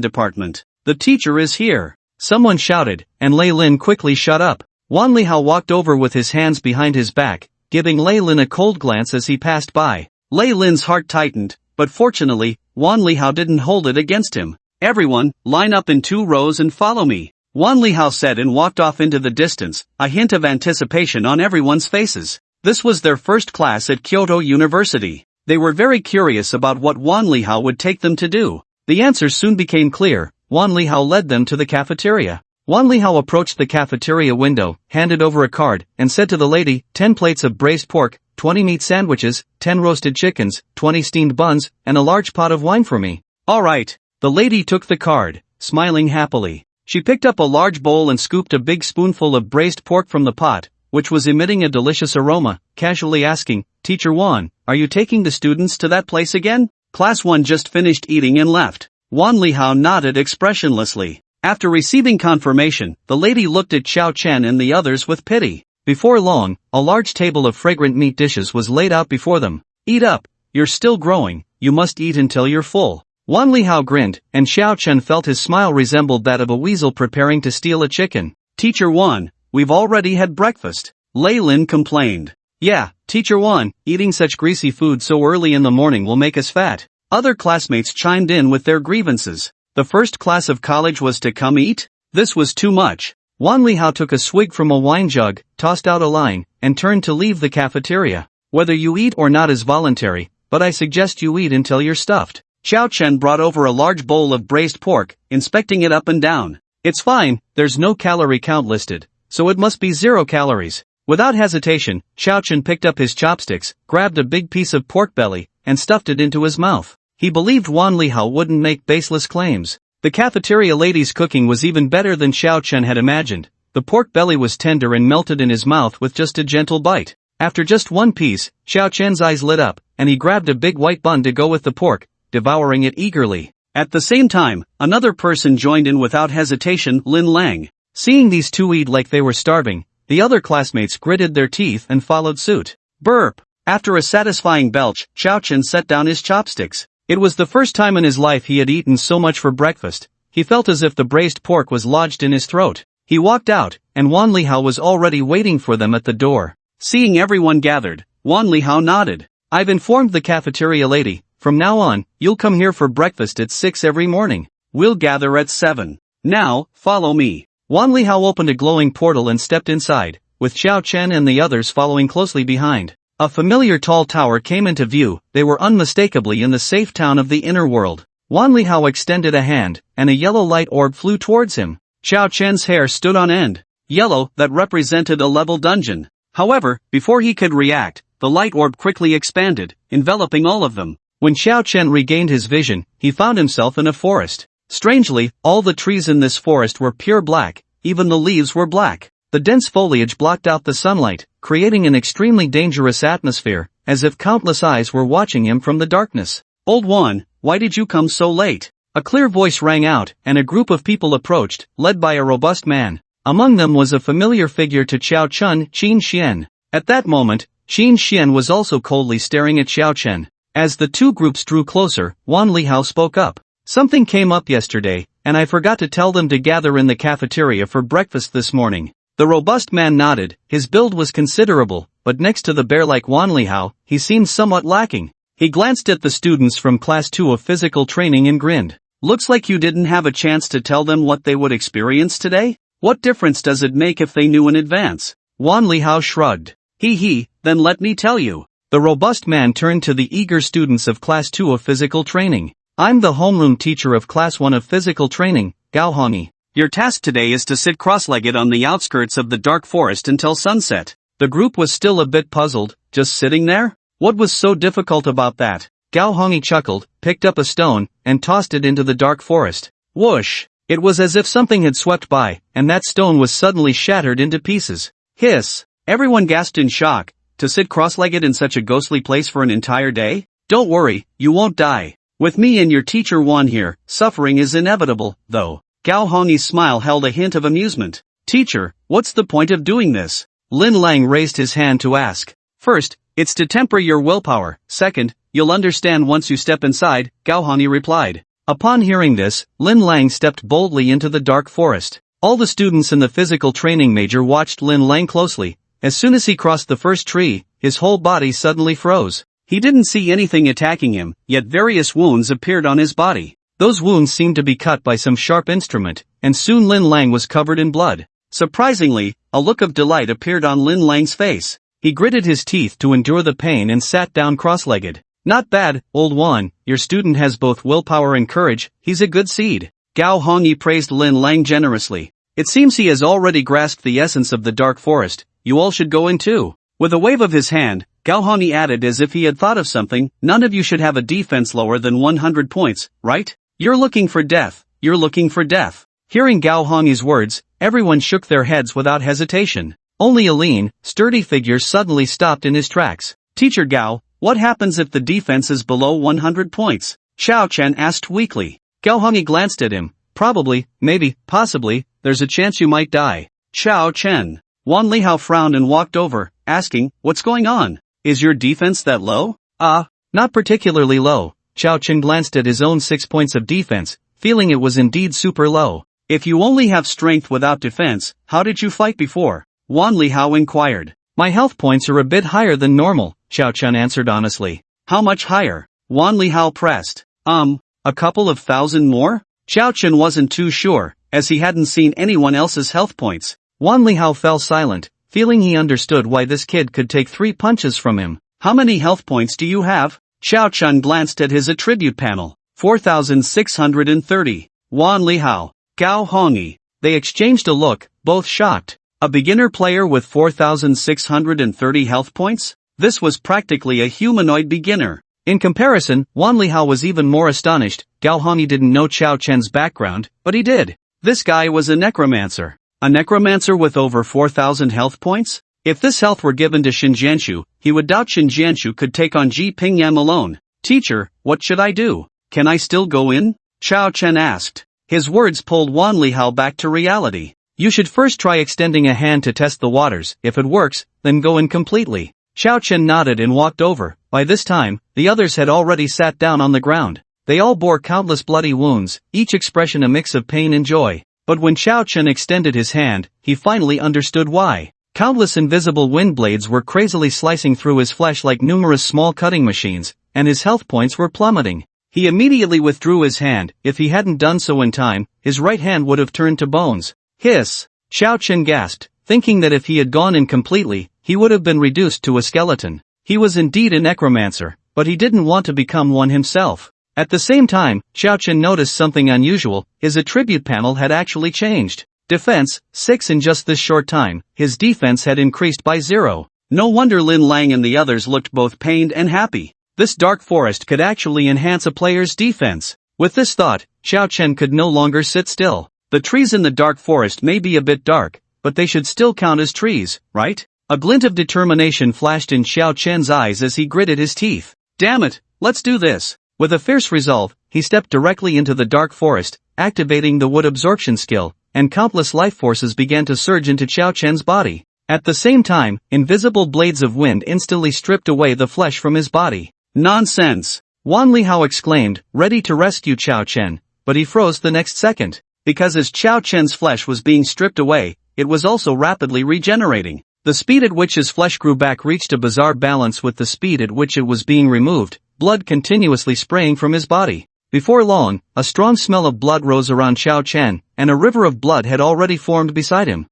department. The teacher is here. Someone shouted, and Lei Lin quickly shut up. Wan Lihao walked over with his hands behind his back, giving Lei Lin a cold glance as he passed by. Lei Lin's heart tightened, but fortunately, Wan Lihao didn't hold it against him. Everyone, line up in 2 rows and follow me. Wan Lihao said and walked off into the distance, a hint of anticipation on everyone's faces. This was their first class at Kyoto University. They were very curious about what Wan Lihao would take them to do. The answers soon became clear. Wan Lihao led them to the cafeteria. Wan Lihao approached the cafeteria window, handed over a card, and said to the lady, 10 plates of braised pork, 20 meat sandwiches, 10 roasted chickens, 20 steamed buns, and a large pot of wine for me. All right. The lady took the card, smiling happily. She picked up a large bowl and scooped a big spoonful of braised pork from the pot, which was emitting a delicious aroma, casually asking, "Teacher Wan, are you taking the students to that place again?" Class 1 just finished eating and left. Wan Lihao nodded expressionlessly. After receiving confirmation, the lady looked at Xiao Chen and the others with pity. Before long, a large table of fragrant meat dishes was laid out before them. "Eat up, you're still growing, you must eat until you're full." Wan Lihao grinned, and Xiao Chen felt his smile resembled that of a weasel preparing to steal a chicken. "Teacher Wan, we've already had breakfast," Lei Lin complained. "Yeah, Teacher Wan, eating such greasy food so early in the morning will make us fat." Other classmates chimed in with their grievances. The first class of college was to come eat? This was too much. Wan Lihao took a swig from a wine jug, tossed out a line, and turned to leave the cafeteria. "Whether you eat or not is voluntary, but I suggest you eat until you're stuffed." Xiao Chen brought over a large bowl of braised pork, inspecting it up and down. "It's fine, there's no calorie count listed, so it must be 0 calories. Without hesitation, Xiao Chen picked up his chopsticks, grabbed a big piece of pork belly, and stuffed it into his mouth. He believed Wan Lihao wouldn't make baseless claims. The cafeteria lady's cooking was even better than Xiao Chen had imagined. The pork belly was tender and melted in his mouth with just a gentle bite. After just one piece, Xiao Chen's eyes lit up, and he grabbed a big white bun to go with the pork, devouring it eagerly. At the same time, another person joined in without hesitation, Lin Lang. Seeing these two eat like they were starving, the other classmates gritted their teeth and followed suit. Burp! After a satisfying belch, Xiao Chen set down his chopsticks. It was the first time in his life he had eaten so much for breakfast. He felt as if the braised pork was lodged in his throat. He walked out, and Wan Lihao was already waiting for them at the door. Seeing everyone gathered, Wan Lihao nodded. "I've informed the cafeteria lady. From now on, you'll come here for breakfast at 6 every morning. We'll gather at 7. Now, follow me." Wan Lihao opened a glowing portal and stepped inside, with Xiao Chen and the others following closely behind. A familiar tall tower came into view. They were unmistakably in the safe town of the inner world. Wan Lihao extended a hand, and a yellow light orb flew towards him. Xiao Chen's hair stood on end. Yellow, that represented a level dungeon. However, before he could react, the light orb quickly expanded, enveloping all of them. When Xiao Chen regained his vision, he found himself in a forest. Strangely, all the trees in this forest were pure black, even the leaves were black. The dense foliage blocked out the sunlight, creating an extremely dangerous atmosphere, as if countless eyes were watching him from the darkness. "Old Wan, why did you come so late?" A clear voice rang out, and a group of people approached, led by a robust man. Among them was a familiar figure to Xiao Chen, Qin Xian. At that moment, Qin Xian was also coldly staring at Xiao Chen. As the two groups drew closer, Wan Lihao spoke up. "Something came up yesterday, and I forgot to tell them to gather in the cafeteria for breakfast this morning." The robust man nodded. His build was considerable, but next to the bear-like Wan Lihao, he seemed somewhat lacking. He glanced at the students from Class 2 of physical training and grinned. "Looks like you didn't have a chance to tell them what they would experience today? What difference does it make if they knew in advance?" Wan Lihao shrugged. Then let me tell you." The robust man turned to the eager students of Class 2 of physical training. "I'm the homeroom teacher of Class 1 of physical training, Gao Hongi. Your task today is to sit cross-legged on the outskirts of the dark forest until sunset." The group was still a bit puzzled. Just sitting there? What was so difficult about that? Gao Hongi chuckled, picked up a stone, and tossed it into the dark forest. Whoosh! It was as if something had swept by, and that stone was suddenly shattered into pieces. Hiss! Everyone gasped in shock. To sit cross-legged in such a ghostly place for an entire day? Don't worry, you won't die. With me and your teacher Wan here, suffering is inevitable, though. Gao Hongi's smile held a hint of amusement. "Teacher, what's the point of doing this?" Lin Lang raised his hand to ask. "First, it's to temper your willpower. Second, you'll understand once you step inside," Gao Hongi replied. Upon hearing this, Lin Lang stepped boldly into the dark forest. All the students in the physical training major watched Lin Lang closely. As soon as he crossed the first tree, his whole body suddenly froze. He didn't see anything attacking him, yet various wounds appeared on his body. Those wounds seemed to be cut by some sharp instrument, and soon Lin Lang was covered in blood. Surprisingly, a look of delight appeared on Lin Lang's face. He gritted his teeth to endure the pain and sat down cross-legged. "Not bad, old Wan, your student has both willpower and courage, he's a good seed." Gao Hongi praised Lin Lang generously. "It seems he has already grasped the essence of the dark forest, you all should go in too." With a wave of his hand, Gao Hongi added as if he had thought of something, "None of you should have a defense lower than 100 points, right? You're looking for death, you're looking for death." Hearing Gao Hongi's words, everyone shook their heads without hesitation. Only a lean, sturdy figure suddenly stopped in his tracks. Teacher Gao, what happens if the defense is below 100 points? Xiao Chen asked weakly. Gao Hongi glanced at him. Probably, maybe, possibly, there's a chance you might die. Xiao Chen. Wan Lihao frowned and walked over, asking, what's going on? Is your defense that low? Not particularly low. Xiao Chen glanced at his own 6 points of defense, feeling it was indeed super low. If you only have strength without defense, how did you fight before? Wan Lihao inquired. My health points are a bit higher than normal, Xiao Chen answered honestly. How much higher? Wan Lihao pressed. A couple of thousand more? Xiao Chen wasn't too sure, as he hadn't seen anyone else's health points. Wan Lihao fell silent, feeling he understood why this kid could take 3 punches from him. How many health points do you have? Xiao Chen glanced at his attribute panel. 4,630. Wan Lihao. Gao Hongi. They exchanged a look, both shocked. A beginner player with 4,630 health points? This was practically a humanoid beginner. In comparison, Wan Lihao was even more astonished. Gao Hongi didn't know Xiao Chen's background, but he did. This guy was a necromancer. A necromancer with over 4,000 health points? If this health were given to Xinjianshu, he would doubt Xinjianshu could take on Ji Pingyam alone. Teacher, what should I do? Can I still go in? Xiao Chen asked. His words pulled Wan Lihao back to reality. You should first try extending a hand to test the waters. If it works, then go in completely. Xiao Chen nodded and walked over. By this time, the others had already sat down on the ground. They all bore countless bloody wounds, each expression a mix of pain and joy. But when Xiao Chen extended his hand, he finally understood why. Countless invisible wind blades were crazily slicing through his flesh like numerous small cutting machines, and his health points were plummeting. He immediately withdrew his hand. If he hadn't done so in time, his right hand would have turned to bones. Hiss! Xiao Chen gasped, thinking that if he had gone in completely, he would have been reduced to a skeleton. He was indeed a necromancer, but he didn't want to become one himself. At the same time, Xiao Chen noticed something unusual. His attribute panel had actually changed. Defense, 6 in just this short time. His defense had increased by 0. No wonder Lin Lang and the others looked both pained and happy. This dark forest could actually enhance a player's defense. With this thought, Xiao Chen could no longer sit still. The trees in the dark forest may be a bit dark, but they should still count as trees, right? A glint of determination flashed in Xiao Chen's eyes as he gritted his teeth. Damn it, let's do this. With a fierce resolve, he stepped directly into the dark forest, activating the wood absorption skill, and countless life forces began to surge into Xiao Chen's body. At the same time, invisible blades of wind instantly stripped away the flesh from his body. Nonsense! Wan Lihao exclaimed, ready to rescue Xiao Chen, but he froze the next second. Because as Xiao Chen's flesh was being stripped away, it was also rapidly regenerating. The speed at which his flesh grew back reached a bizarre balance with the speed at which it was being removed, blood continuously spraying from his body. Before long, a strong smell of blood rose around Xiao Chen, and a river of blood had already formed beside him.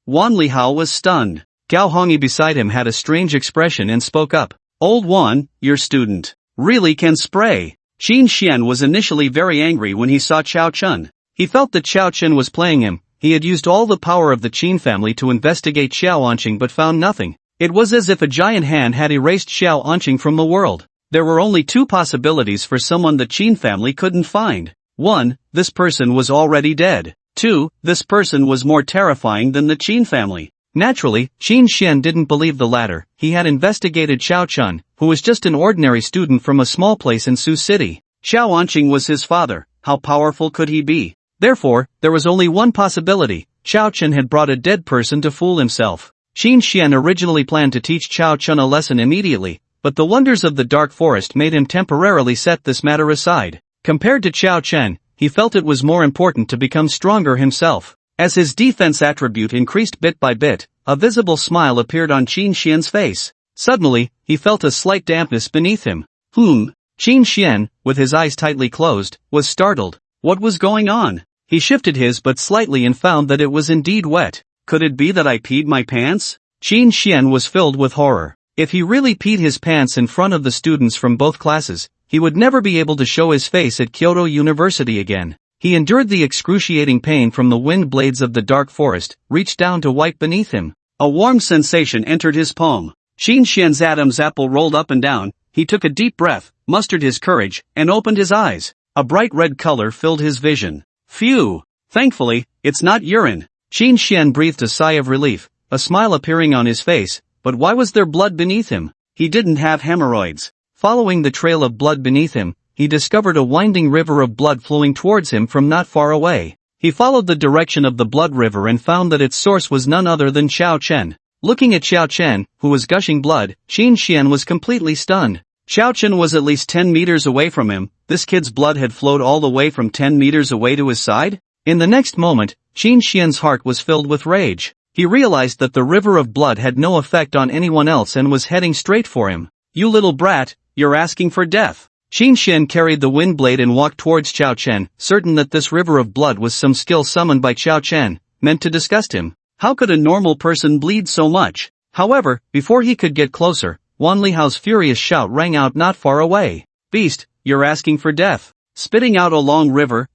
Wan Lihao was stunned. Gao Hongi beside him had a strange expression and spoke up. Old Wan, your student, really can spray. Qin Xian was initially very angry when he saw Xiao Chen. He felt that Xiao Chen was playing him. He had used all the power of the Qin family to investigate Xiao Anqing but found nothing. It was as if a giant hand had erased Xiao Anqing from the world. There were only 2 possibilities for someone the Qin family couldn't find. 1, this person was already dead. 2, this person was more terrifying than the Qin family. Naturally, Qin Xian didn't believe the latter. He had investigated Xiao Chen, who was just an ordinary student from a small place in Su City. Xiao Anqing was his father. How powerful could he be? Therefore, there was only one possibility. Xiao Chen had brought a dead person to fool himself. Qin Xian originally planned to teach Xiao Chen a lesson immediately, but the wonders of the dark forest made him temporarily set this matter aside. Compared to Xiao Chen, he felt it was more important to become stronger himself. As his defense attribute increased bit by bit, a visible smile appeared on Qin Xian's face. Suddenly, he felt a slight dampness beneath him. Qin Xian, with his eyes tightly closed, was startled. What was going on? He shifted his but slightly and found that it was indeed wet. Could it be that I peed my pants? Qin Xian was filled with horror. If he really peed his pants in front of the students from both classes, he would never be able to show his face at Kyoto University again. He endured the excruciating pain from the wind blades of the dark forest, reached down to wipe beneath him. A warm sensation entered his palm. Qin Xian's Adam's apple rolled up and down. He took a deep breath, mustered his courage, and opened his eyes. A bright red color filled his vision. Phew! Thankfully, it's not urine. Qin Xian breathed a sigh of relief. a smile appearing on his face, but why was there blood beneath him? He didn't have hemorrhoids. Following the trail of blood beneath him, he discovered a winding river of blood flowing towards him from not far away. He followed the direction of the blood river and found that its source was none other than Xiao Chen. Looking at Xiao Chen, who was gushing blood, Qin Xian was completely stunned. Xiao Chen was at least 10 meters away from him. This kid's blood had flowed all the way from 10 meters away to his side? In the next moment, Qin Xian's heart was filled with rage. He realized that the river of blood had no effect on anyone else and was heading straight for him. You little brat, you're asking for death. Qin Xian carried the wind blade and walked towards Xiao Chen, certain that this river of blood was some skill summoned by Xiao Chen, meant to disgust him. How could a normal person bleed so much? However, before he could get closer, Wan Lihao's furious shout rang out not far away. Beast, you're asking for death. Spitting out a long river,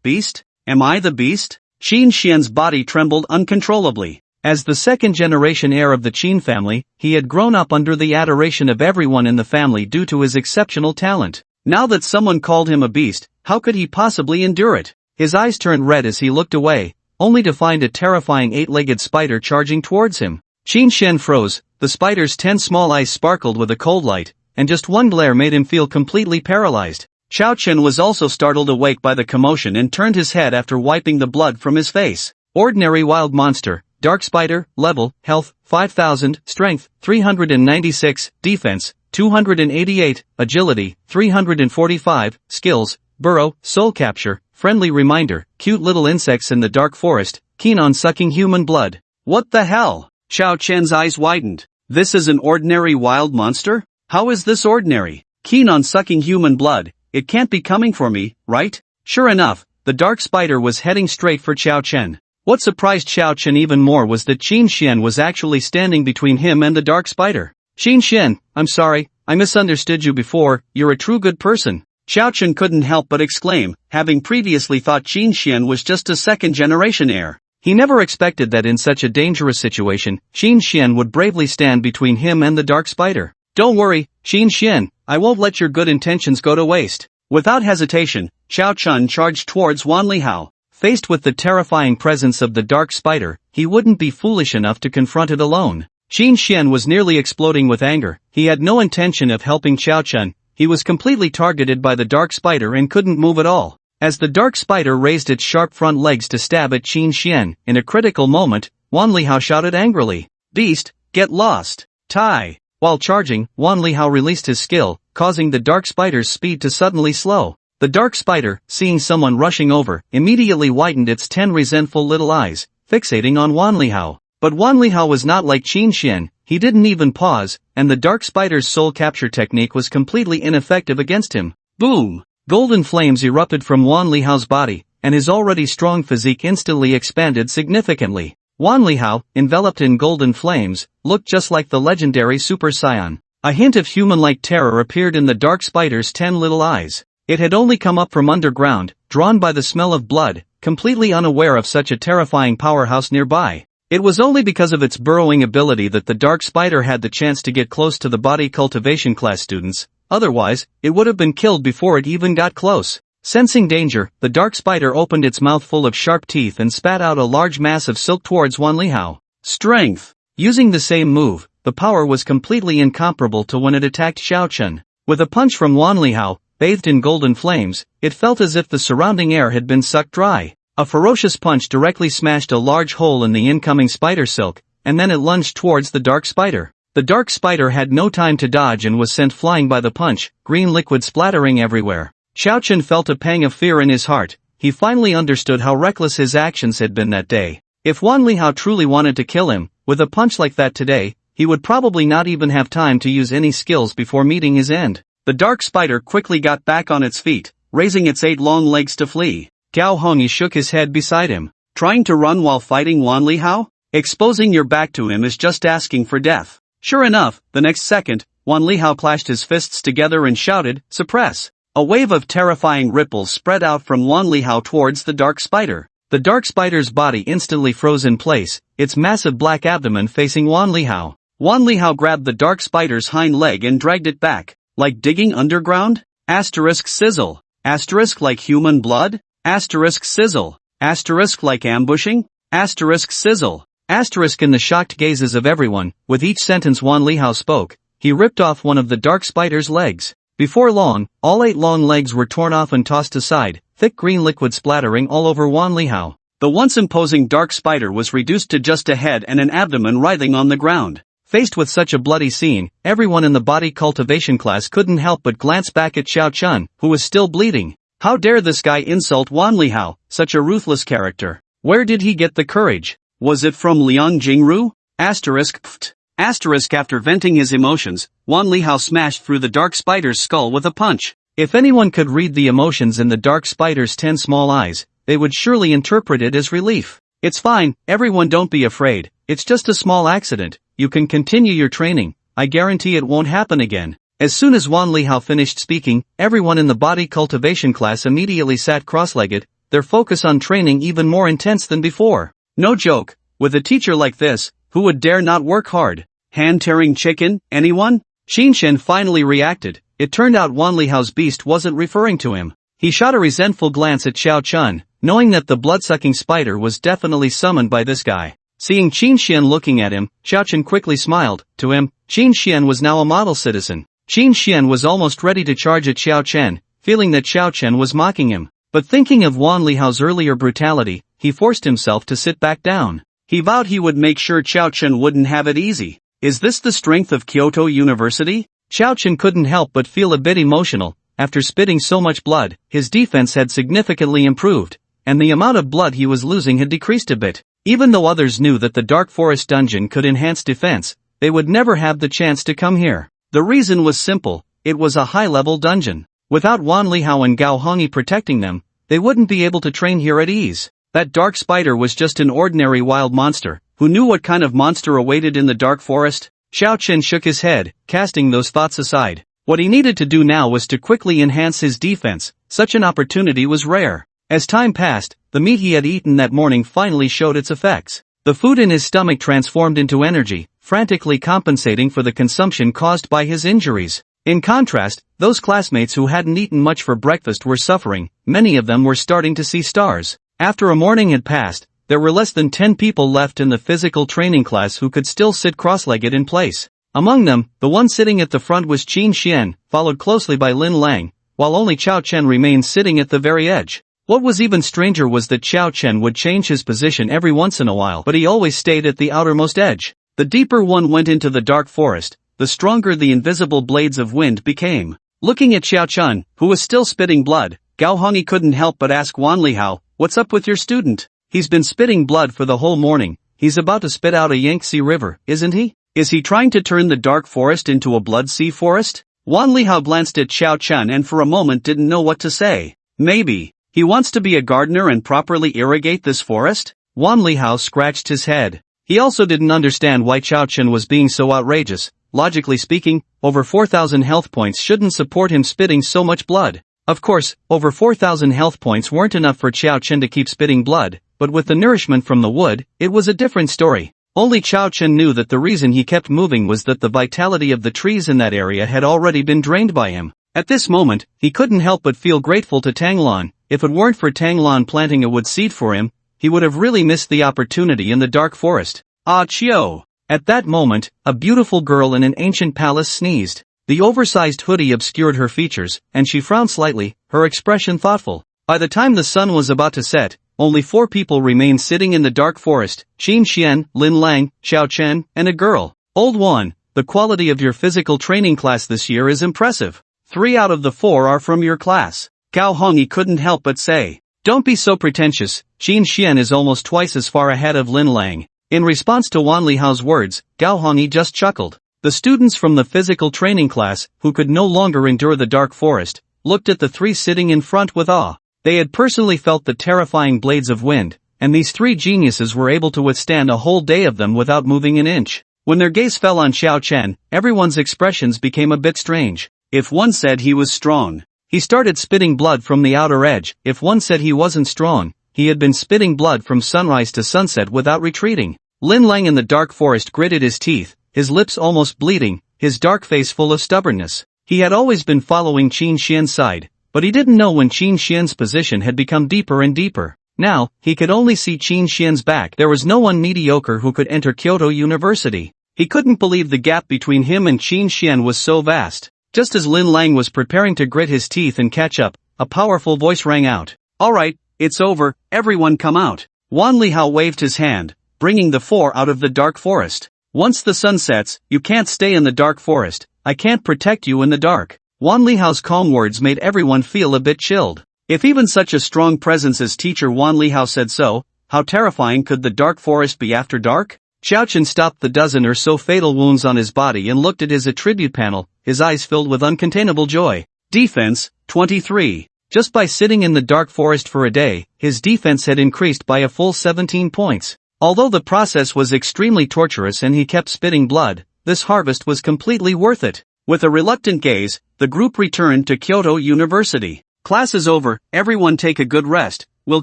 beast? Am I the beast? Qin Xian's body trembled uncontrollably. As the second-generation heir of the Qin family, he had grown up under the adoration of everyone in the family due to his exceptional talent. Now that someone called him a beast, how could he possibly endure it? His eyes turned red as he looked away, only to find a terrifying 8-legged spider charging towards him. Qin Xian froze, the spider's 10 small eyes sparkled with a cold light, and just one glare made him feel completely paralyzed. Xiao Chen was also startled awake by the commotion and turned his head after wiping the blood from his face. Ordinary wild monster. Dark Spider, level, health, 5000, strength, 396, defense, 288, agility, 345, skills, burrow, soul capture, friendly reminder, cute little insects in the dark forest, keen on sucking human blood. What the hell? Xiao Chen's eyes widened. This is an ordinary wild monster? How is this ordinary? Keen on sucking human blood, it can't be coming for me, right? Sure enough, the dark spider was heading straight for Xiao Chen. What surprised Xiao Chen even more was that Qin Xian was actually standing between him and the dark spider. Qin Xian, I'm sorry, I misunderstood you before, you're a true good person. Xiao Chen couldn't help but exclaim, having previously thought Qin Xian was just a second-generation heir. He never expected that in such a dangerous situation, Qin Xian would bravely stand between him and the dark spider. Don't worry, Qin Xian, I won't let your good intentions go to waste. Without hesitation, Xiao Chen charged towards Wan Lihao. Faced with the terrifying presence of the dark spider, he wouldn't be foolish enough to confront it alone. Qin Xian was nearly exploding with anger. He had no intention of helping Xiao Chen. He was completely targeted by the dark spider and couldn't move at all. As the dark spider raised its sharp front legs to stab at Qin Xian, in a critical moment, Wan Lihao shouted angrily, "Beast, get lost! Tai!" While charging, Wan Lihao released his skill, causing the dark spider's speed to suddenly slow. The dark spider, seeing someone rushing over, immediately widened its 10 resentful little eyes, fixating on Wan Lihao. But Wan Lihao was not like Qin Xian, he didn't even pause, and the dark spider's soul capture technique was completely ineffective against him. Boom! Golden flames erupted from Wan Lihao's body, and his already strong physique instantly expanded significantly. Wan Lihao, enveloped in golden flames, looked just like the legendary Super Saiyan. A hint of human-like terror appeared in the dark spider's 10 little eyes. It had only come up from underground, drawn by the smell of blood, completely unaware of such a terrifying powerhouse nearby. It was only because of its burrowing ability that the dark spider had the chance to get close to the body cultivation class students, otherwise, it would have been killed before it even got close. Sensing danger, the dark spider opened its mouth full of sharp teeth and spat out a large mass of silk towards Wan Lihao. Strength! Using the same move, the power was completely incomparable to when it attacked Xiao Chen. With a punch from Wan Lihao, bathed in golden flames, it felt as if the surrounding air had been sucked dry. A ferocious punch directly smashed a large hole in the incoming spider silk, and then it lunged towards the dark spider. The dark spider had no time to dodge and was sent flying by the punch, green liquid splattering everywhere. Xiao Chen felt a pang of fear in his heart. He finally understood how reckless his actions had been that day. If Wan Lihao truly wanted to kill him, with a punch like that today, he would probably not even have time to use any skills before meeting his end. The dark spider quickly got back on its feet, raising its 8 long legs to flee. Gao Hongyi shook his head beside him. Trying to run while fighting Wan Lihao? Exposing your back to him is just asking for death. Sure enough, the next second, Wan Lihao clashed his fists together and shouted, "Suppress!" A wave of terrifying ripples spread out from Wan Lihao towards the dark spider. The dark spider's body instantly froze in place, its massive black abdomen facing Wan Lihao. Wan Lihao grabbed the dark spider's hind leg and dragged it back. Like digging underground? Asterisk sizzle. Asterisk like human blood? Asterisk sizzle. Asterisk like ambushing? Asterisk sizzle. Asterisk in the shocked gazes of everyone, with each sentence Wan Lihao spoke, he ripped off one of the dark spider's legs. Before long, all 8 long legs were torn off and tossed aside, thick green liquid splattering all over Wan Lihao. The once imposing dark spider was reduced to just a head and an abdomen writhing on the ground. Faced with such a bloody scene, everyone in the body cultivation class couldn't help but glance back at Xiao Chun, who was still bleeding. How dare this guy insult Wan Lihao, such a ruthless character? Where did he get the courage? Was it from Liang Jingru? Asterisk pft. Asterisk after venting his emotions, Wan Lihao smashed through the dark spider's skull with a punch. If anyone could read the emotions in the dark spider's 10 small eyes, they would surely interpret it as relief. It's fine, everyone, don't be afraid, it's just a small accident, you can continue your training, I guarantee it won't happen again. As soon as Wan Lihao finished speaking, everyone in the body cultivation class immediately sat cross-legged, their focus on training even more intense than before. No joke, with a teacher like this, who would dare not work hard? Hand-tearing chicken, anyone? Qin Shen finally reacted. It turned out Wan Lihao's beast wasn't referring to him. He shot a resentful glance at Xiao Chun, knowing that the blood-sucking spider was definitely summoned by this guy. Seeing Qin Shen looking at him, Xiao Chun quickly smiled. To him, Qin Shen was now a model citizen. Qin Shen was almost ready to charge at Xiao Chen, feeling that Xiao Chen was mocking him. But thinking of Wan Lihao's earlier brutality, he forced himself to sit back down. He vowed he would make sure Xiao Chen wouldn't have it easy. Is this the strength of Kyoto University? Xiao Chen couldn't help but feel a bit emotional. After spitting so much blood, his defense had significantly improved, and the amount of blood he was losing had decreased a bit. Even though others knew that the Dark Forest dungeon could enhance defense, they would never have the chance to come here. The reason was simple, it was a high-level dungeon. Without Wan Lihao and Gao Hongyi protecting them, they wouldn't be able to train here at ease. That dark spider was just an ordinary wild monster. Who knew what kind of monster awaited in the dark forest? Xiao Chen shook his head, casting those thoughts aside. What he needed to do now was to quickly enhance his defense. Such an opportunity was rare. As time passed, the meat he had eaten that morning finally showed its effects. The food in his stomach transformed into energy, frantically compensating for the consumption caused by his injuries. In contrast, those classmates who hadn't eaten much for breakfast were suffering. Many of them were starting to see stars. After a morning had passed, there were less than 10 people left in the physical training class who could still sit cross-legged in place. Among them, the one sitting at the front was Qin Xian, followed closely by Lin Lang, while only Qiao Chen remained sitting at the very edge. What was even stranger was that Qiao Chen would change his position every once in a while, but he always stayed at the outermost edge. The deeper one went into the dark forest, the stronger the invisible blades of wind became. Looking at Xiao Chun, who was still spitting blood, Gao Hongyi couldn't help but ask Wan Lihao, "What's up with your student? He's been spitting blood for the whole morning, he's about to spit out a Yangtze River, isn't he? Is he trying to turn the dark forest into a blood sea forest?" Wan Lihao glanced at Xiao Chun and for a moment didn't know what to say. Maybe he wants to be a gardener and properly irrigate this forest? Wan Lihao scratched his head. He also didn't understand why Xiao Chun was being so outrageous. Logically speaking, over 4,000 health points shouldn't support him spitting so much blood. Of course, over 4,000 health points weren't enough for Xiao Chen to keep spitting blood, but with the nourishment from the wood, it was a different story. Only Xiao Chen knew that the reason he kept moving was that the vitality of the trees in that area had already been drained by him. At this moment, he couldn't help but feel grateful to Tanglan. If it weren't for Tanglan planting a wood seed for him, he would have really missed the opportunity in the dark forest. Ah Chio! At that moment, a beautiful girl in an ancient palace sneezed. The oversized hoodie obscured her features, and she frowned slightly, her expression thoughtful. By the time the sun was about to set, only 4 people remained sitting in the dark forest: Qin Xian, Lin Lang, Xiao Chen, and a girl. Old one, the quality of your physical training class this year is impressive. 3 out of the 4 are from your class. Gao Hongyi couldn't help but say. Don't be so pretentious, Qin Xian is almost twice as far ahead of Lin Lang. In response to Wan Lihao's words, Gao Hongyi just chuckled. The students from the physical training class, who could no longer endure the dark forest, looked at the 3 sitting in front with awe. They had personally felt the terrifying blades of wind, and these 3 geniuses were able to withstand a whole day of them without moving an inch. When their gaze fell on Xiao Chen, everyone's expressions became a bit strange. If one said he was strong, he started spitting blood from the outer edge. If one said he wasn't strong, he had been spitting blood from sunrise to sunset without retreating. Lin Lang in the dark forest gritted his teeth, his lips almost bleeding, his dark face full of stubbornness. He had always been following Qin Xian's side, but he didn't know when Qin Xian's position had become deeper and deeper. Now, he could only see Qin Xian's back. There was no one mediocre who could enter Kyoto University. He couldn't believe the gap between him and Qin Xian was so vast. Just as Lin Lang was preparing to grit his teeth and catch up, a powerful voice rang out. "Alright, it's over, everyone come out." Wan Lihao waved his hand, bringing the four out of the dark forest. "Once the sun sets, you can't stay in the dark forest. I can't protect you in the dark." Wan Lihao's calm words made everyone feel a bit chilled. If even such a strong presence as teacher Wan Lihao said so, how terrifying could the dark forest be after dark? Xiao Chen stopped the dozen or so fatal wounds on his body and looked at his attribute panel, his eyes filled with uncontainable joy. Defense, 23. Just by sitting in the dark forest for a day, his defense had increased by a full 17 points. Although the process was extremely torturous and he kept spitting blood, this harvest was completely worth it. With a reluctant gaze, the group returned to Kyoto University. "Class is over, everyone take a good rest, we'll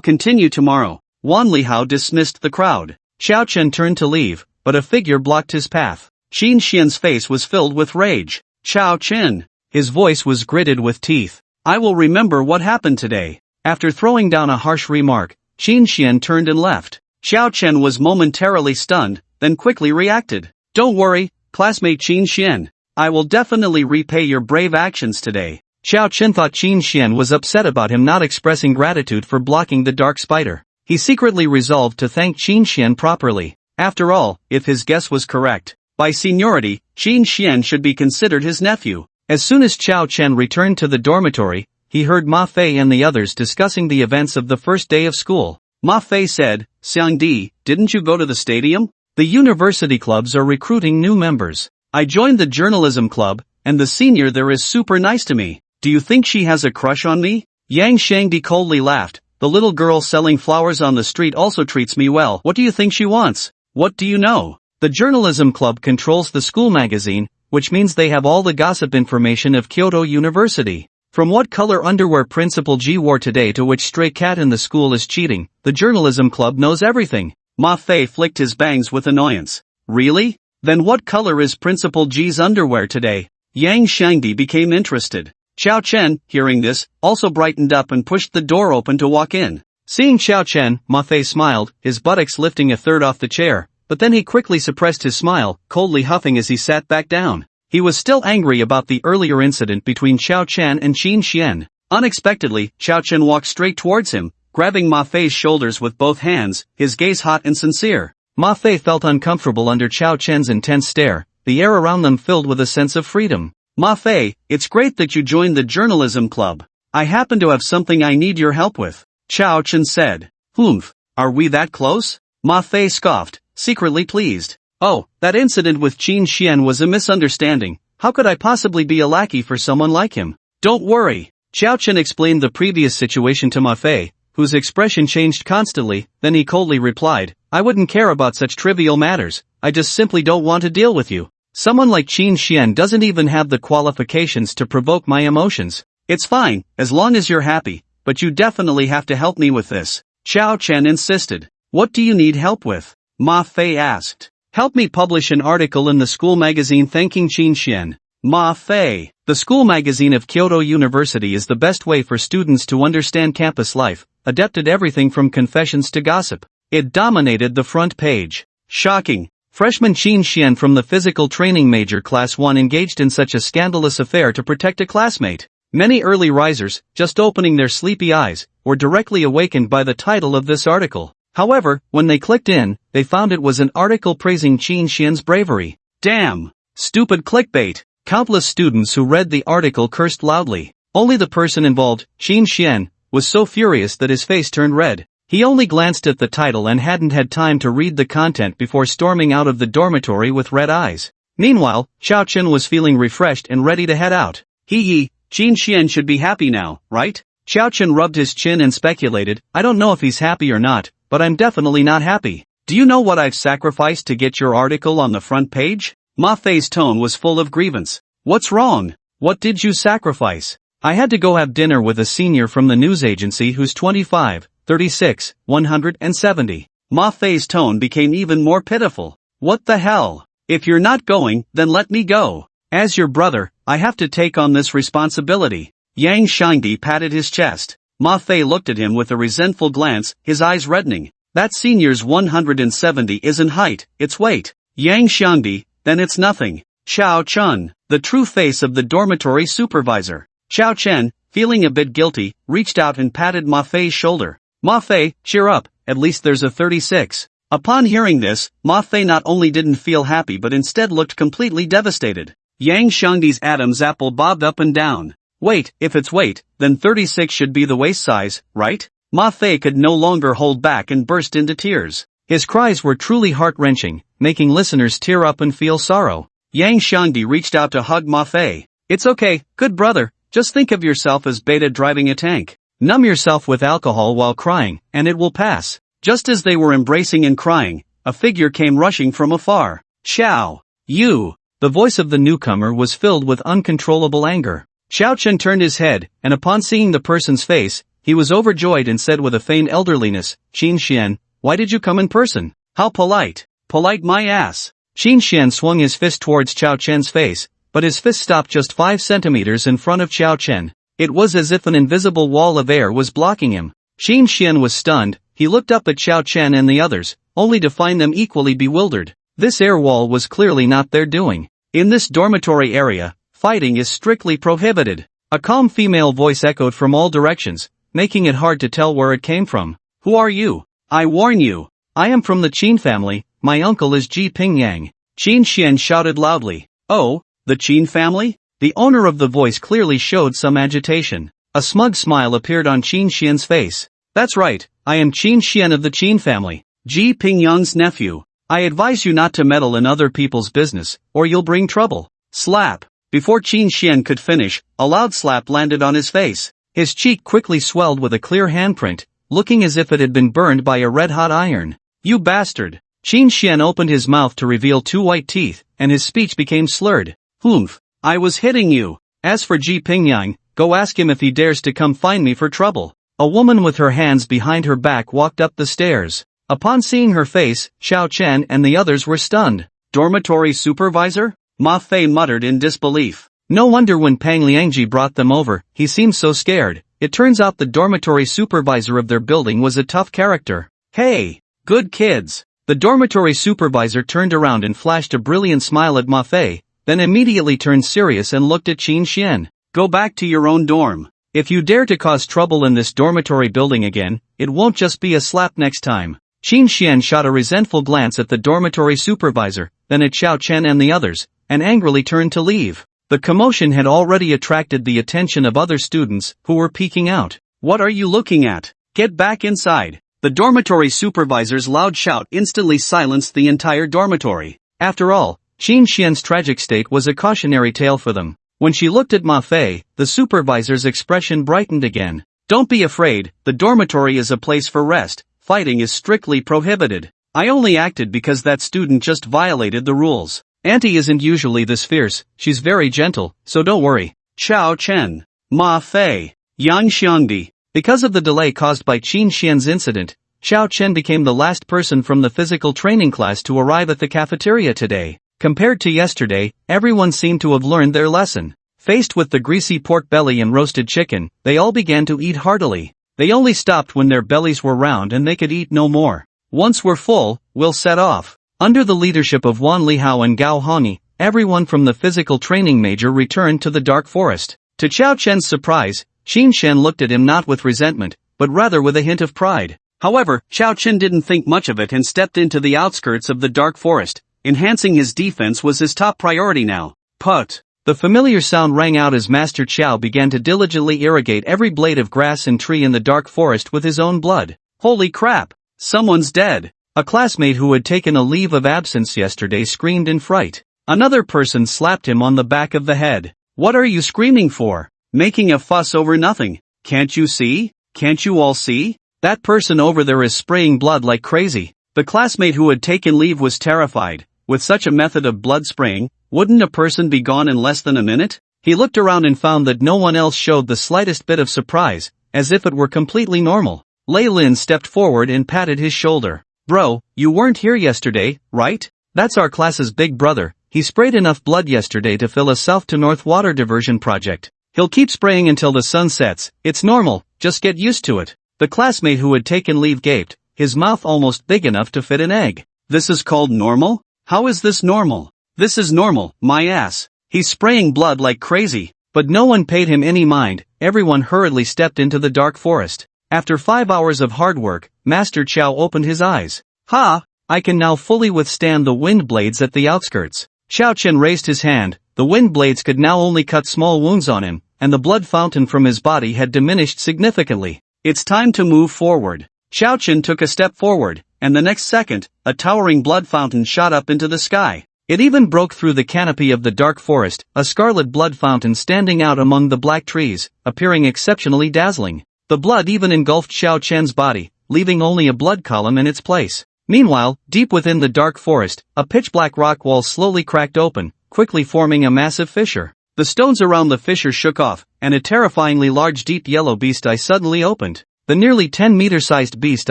continue tomorrow." Wan Lihao dismissed the crowd. Xiao Chen turned to leave, but a figure blocked his path. Qin Xian's face was filled with rage. "Xiao Chen!" His voice was gritted with teeth. "I will remember what happened today." After throwing down a harsh remark, Qin Xian turned and left. Xiao Chen was momentarily stunned, then quickly reacted. "Don't worry, classmate Qin Xian. I will definitely repay your brave actions today." Xiao Chen thought Qin Xian was upset about him not expressing gratitude for blocking the dark spider. He secretly resolved to thank Qin Xian properly. After all, if his guess was correct, by seniority, Qin Xian should be considered his nephew. As soon as Xiao Chen returned to the dormitory, he heard Ma Fei and the others discussing the events of the first day of school. Ma Fei said, "Xiang Di, didn't you go to the stadium? The university clubs are recruiting new members. I joined the journalism club, and the senior there is super nice to me. Do you think she has a crush on me?" Yang Shangdi coldly laughed. "The little girl selling flowers on the street also treats me well. What do you think she wants? What do you know? The journalism club controls the school magazine, which means they have all the gossip information of Kyoto University. From what color underwear Principal G wore today to which stray cat in the school is cheating, the journalism club knows everything." Ma Fei flicked his bangs with annoyance. "Really? Then what color is Principal G's underwear today?" Yang Shangdi became interested. Xiao Chen, hearing this, also brightened up and pushed the door open to walk in. Seeing Xiao Chen, Ma Fei smiled, his buttocks lifting a third off the chair, but then he quickly suppressed his smile, coldly huffing as he sat back down. He was still angry about the earlier incident between Xiao Chen and Qin Xian. Unexpectedly, Xiao Chen walked straight towards him, grabbing Ma Fei's shoulders with both hands, his gaze hot and sincere. Ma Fei felt uncomfortable under Xiao Chen's intense stare, the air around them filled with a sense of freedom. "Ma Fei, it's great that you joined the journalism club. I happen to have something I need your help with," Xiao Chen said. "Humph, are we that close?" Ma Fei scoffed, secretly pleased. "Oh, that incident with Qin Xian was a misunderstanding. How could I possibly be a lackey for someone like him?" "Don't worry." Xiao Chen explained the previous situation to Ma Fei, whose expression changed constantly, then he coldly replied, "I wouldn't care about such trivial matters, I just simply don't want to deal with you. Someone like Qin Xian doesn't even have the qualifications to provoke my emotions. It's fine, as long as you're happy, but you definitely have to help me with this." Xiao Chen insisted. "What do you need help with?" Ma Fei asked. "Help me publish an article in the school magazine thanking Qin Xian." Ma Fei. The school magazine of Kyoto University is the best way for students to understand campus life, adept at everything from confessions to gossip. It dominated the front page. Shocking. Freshman Qin Xian from the physical training major class 1 engaged in such a scandalous affair to protect a classmate. Many early risers, just opening their sleepy eyes, were directly awakened by the title of this article. However, when they clicked in, they found it was an article praising Qin Xian's bravery. Damn! Stupid clickbait! Countless students who read the article cursed loudly. Only the person involved, Qin Xian, was so furious that his face turned red. He only glanced at the title and hadn't had time to read the content before storming out of the dormitory with red eyes. Meanwhile, Xiao Chen was feeling refreshed and ready to head out. Hee, Qin Xian should be happy now, right? Xiao Chen rubbed his chin and speculated, "I don't know if he's happy or not, but I'm definitely not happy. Do you know what I've sacrificed to get your article on the front page?" Ma Fei's tone was full of grievance. "What's wrong? What did you sacrifice?" "I had to go have dinner with a senior from the news agency who's 25, 36, 170. Ma Fei's tone became even more pitiful. "What the hell? If you're not going, then let me go. As your brother, I have to take on this responsibility." Yang Shangdi patted his chest. Ma Fei looked at him with a resentful glance, his eyes reddening. That senior's 170 isn't height, it's weight. Yang Xiangdi, then it's nothing. Xiao Chun, the true face of the dormitory supervisor. Xiao Chen, feeling a bit guilty, reached out and patted Ma Fei's shoulder. Ma Fei, cheer up, at least there's a 36. Upon hearing this, Ma Fei not only didn't feel happy but instead looked completely devastated. Yang Xiangdi's Adam's apple bobbed up and down. Wait, if it's weight, then 36 should be the waist size, right? Ma Fei could no longer hold back and burst into tears. His cries were truly heart-wrenching, making listeners tear up and feel sorrow. Yang Xiangdi reached out to hug Ma Fei. It's okay, good brother, just think of yourself as Beta driving a tank. Numb yourself with alcohol while crying, and it will pass. Just as they were embracing and crying, a figure came rushing from afar. Xiao, you! The voice of the newcomer was filled with uncontrollable anger. Xiao Chen turned his head, and upon seeing the person's face, he was overjoyed and said with a feigned elderliness, Qin Xian, why did you come in person? How polite. Polite my ass. Qin Xian swung his fist towards Xiao Chen's face, but his fist stopped just 5 centimeters in front of Xiao Chen. It was as if an invisible wall of air was blocking him. Qin Xian was stunned, he looked up at Xiao Chen and the others, only to find them equally bewildered. This air wall was clearly not their doing. In this dormitory area, fighting is strictly prohibited. A calm female voice echoed from all directions, making it hard to tell where it came from. Who are you? I warn you. I am from the Qin family, my uncle is Ji Pingyang. Qin Xian shouted loudly. Oh, the Qin family? The owner of the voice clearly showed some agitation. A smug smile appeared on Qin Xian's face. That's right, I am Qin Xian of the Qin family, Ji Pingyang's nephew. I advise you not to meddle in other people's business, or you'll bring trouble. Slap. Before Qin Xian could finish, a loud slap landed on his face. His cheek quickly swelled with a clear handprint, looking as if it had been burned by a red-hot iron. You bastard. Qin Xian opened his mouth to reveal 2 white teeth, and his speech became slurred. Humph. I was hitting you. As for Ji Pingyang, go ask him if he dares to come find me for trouble. A woman with her hands behind her back walked up the stairs. Upon seeing her face, Xiao Chen and the others were stunned. Dormitory supervisor? Ma Fei muttered in disbelief. No wonder when Pang Liangji brought them over, he seemed so scared. It turns out the dormitory supervisor of their building was a tough character. Hey, good kids. The dormitory supervisor turned around and flashed a brilliant smile at Ma Fei, then immediately turned serious and looked at Qin Xian. Go back to your own dorm. If you dare to cause trouble in this dormitory building again, it won't just be a slap next time. Qin Xian shot a resentful glance at the dormitory supervisor, then at Xiao Chen and the others, and angrily turned to leave. The commotion had already attracted the attention of other students, who were peeking out. What are you looking at? Get back inside. The dormitory supervisor's loud shout instantly silenced the entire dormitory. After all, Qin Xian's tragic state was a cautionary tale for them. When she looked at Ma Fei, the supervisor's expression brightened again. Don't be afraid, the dormitory is a place for rest. Fighting is strictly prohibited. I only acted because that student just violated the rules. Auntie isn't usually this fierce, she's very gentle, so don't worry. Xiao Chen, Ma Fei, Yang Xiangdi. Because of the delay caused by Qin Xian's incident, Xiao Chen became the last person from the physical training class to arrive at the cafeteria today. Compared to yesterday, everyone seemed to have learned their lesson. Faced with the greasy pork belly and roasted chicken, they all began to eat heartily. They only stopped when their bellies were round and they could eat no more. Once we're full, we'll set off. Under the leadership of Wan Lihao and Gao Hongyi, everyone from the physical training major returned to the dark forest. To Xiao Chen's surprise, Qin Xian looked at him not with resentment, but rather with a hint of pride. However, Xiao Chen didn't think much of it and stepped into the outskirts of the dark forest. Enhancing his defense was his top priority now. Put. The familiar sound rang out as Master Qiao began to diligently irrigate every blade of grass and tree in the dark forest with his own blood. Holy crap! Someone's dead! A classmate who had taken a leave of absence yesterday screamed in fright. Another person slapped him on the back of the head. What are you screaming for? Making a fuss over nothing. Can't you see? Can't you all see? That person over there is spraying blood like crazy. The classmate who had taken leave was terrified. With such a method of blood spraying, wouldn't a person be gone in less than a minute? He looked around and found that no one else showed the slightest bit of surprise, as if it were completely normal. Lei Lin stepped forward and patted his shoulder. Bro, you weren't here yesterday, right? That's our class's big brother. He sprayed enough blood yesterday to fill a south to north water diversion project. He'll keep spraying until the sun sets. It's normal. just get used to it. The classmate who had taken leave gaped, his mouth almost big enough to fit an egg. This is called normal? How is this normal? This is normal, my ass. He's spraying blood like crazy. But no one paid him any mind, everyone hurriedly stepped into the dark forest. After 5 hours of hard work, Master Chow opened his eyes. Ha! I can now fully withstand the wind blades at the outskirts. Xiao Chen raised his hand, the wind blades could now only cut small wounds on him, and the blood fountain from his body had diminished significantly. It's time to move forward. Xiao Chen took a step forward, and the next second, a towering blood fountain shot up into the sky. It even broke through the canopy of the dark forest, a scarlet blood fountain standing out among the black trees, appearing exceptionally dazzling. The blood even engulfed Xiao Chen's body, leaving only a blood column in its place. Meanwhile, deep within the dark forest, a pitch-black rock wall slowly cracked open, quickly forming a massive fissure. The stones around the fissure shook off, and a terrifyingly large deep yellow beast eye suddenly opened. The nearly 10-meter-sized beast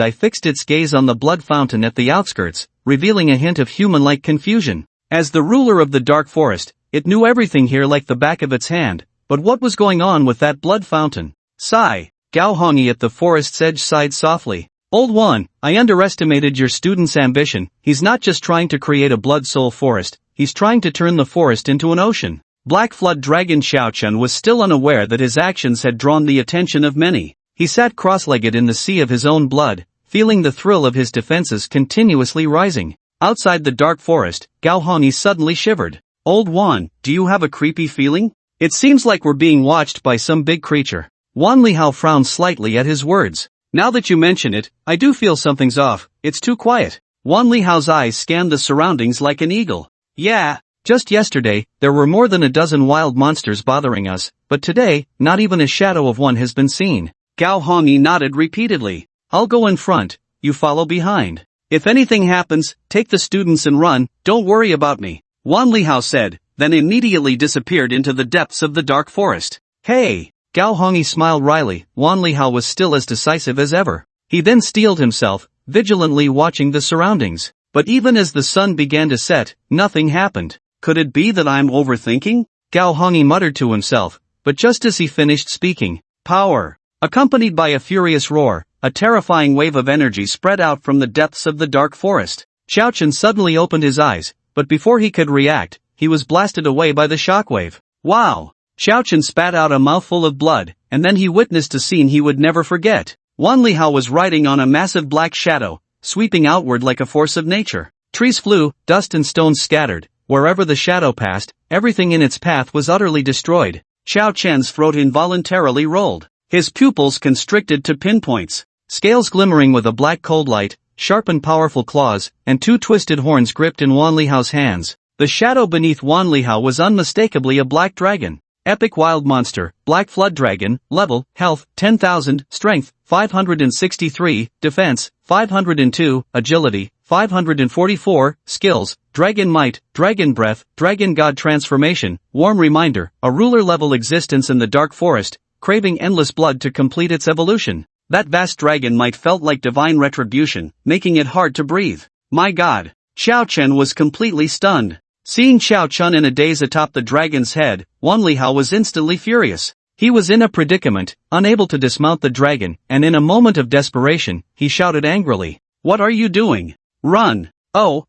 eye fixed its gaze on the blood fountain at the outskirts, revealing a hint of human-like confusion. As the ruler of the dark forest, it knew everything here like the back of its hand, but what was going on with that blood fountain? Sigh. Gao Hongyi at the forest's edge sighed softly. Old one, I underestimated your student's ambition. He's not just trying to create a blood soul forest, he's trying to turn the forest into an ocean. Black Flood Dragon Xiao Chen was still unaware that his actions had drawn the attention of many. He sat cross-legged in the sea of his own blood, feeling the thrill of his defenses continuously rising. Outside the dark forest, Gao Hongyi suddenly shivered. Old one, do you have a creepy feeling? It seems like we're being watched by some big creature. Wan Lihao frowned slightly at his words. Now that you mention it, I do feel something's off, it's too quiet. Wan Lihao's eyes scanned the surroundings like an eagle. Yeah, just yesterday, there were more than a dozen wild monsters bothering us, but today, not even a shadow of one has been seen. Gao Hongyi nodded repeatedly. I'll go in front, you follow behind. If anything happens, take the students and run, don't worry about me. Wan Lihao said, then immediately disappeared into the depths of the dark forest. Hey! Gao Hongyi smiled wryly. Wan Lihao was still as decisive as ever. He then steeled himself, vigilantly watching the surroundings. But even as the sun began to set, nothing happened. Could it be that I'm overthinking? Gao Hongyi muttered to himself, but just as he finished speaking, power! Accompanied by a furious roar, a terrifying wave of energy spread out from the depths of the dark forest. Xiao Chen suddenly opened his eyes, but before he could react, he was blasted away by the shockwave. Wow! Xiao Chen spat out a mouthful of blood, and then he witnessed a scene he would never forget. Wan Lihao was riding on a massive black shadow, sweeping outward like a force of nature. Trees flew, dust and stones scattered. Wherever the shadow passed, everything in its path was utterly destroyed. Xiao Chen's throat involuntarily rolled. His pupils constricted to pinpoints. Scales glimmering with a black cold light, sharp and powerful claws, and two twisted horns gripped in Wan Lihao's hands. The shadow beneath Wan Lihao was unmistakably a black dragon. Epic wild monster, Black Flood Dragon, level, health, 10,000, strength, 563, defense, 502, agility, 544, skills, Dragon Might, Dragon Breath, Dragon God Transformation, Warm Reminder, a ruler-level existence in the Dark Forest, craving endless blood to complete its evolution. That vast dragon might felt like divine retribution, making it hard to breathe. My god! Xiao Chen was completely stunned. Seeing Xiao Chen in a daze atop the dragon's head, Wan Lihao was instantly furious. He was in a predicament, unable to dismount the dragon, and in a moment of desperation, he shouted angrily. What are you doing? Run! Oh!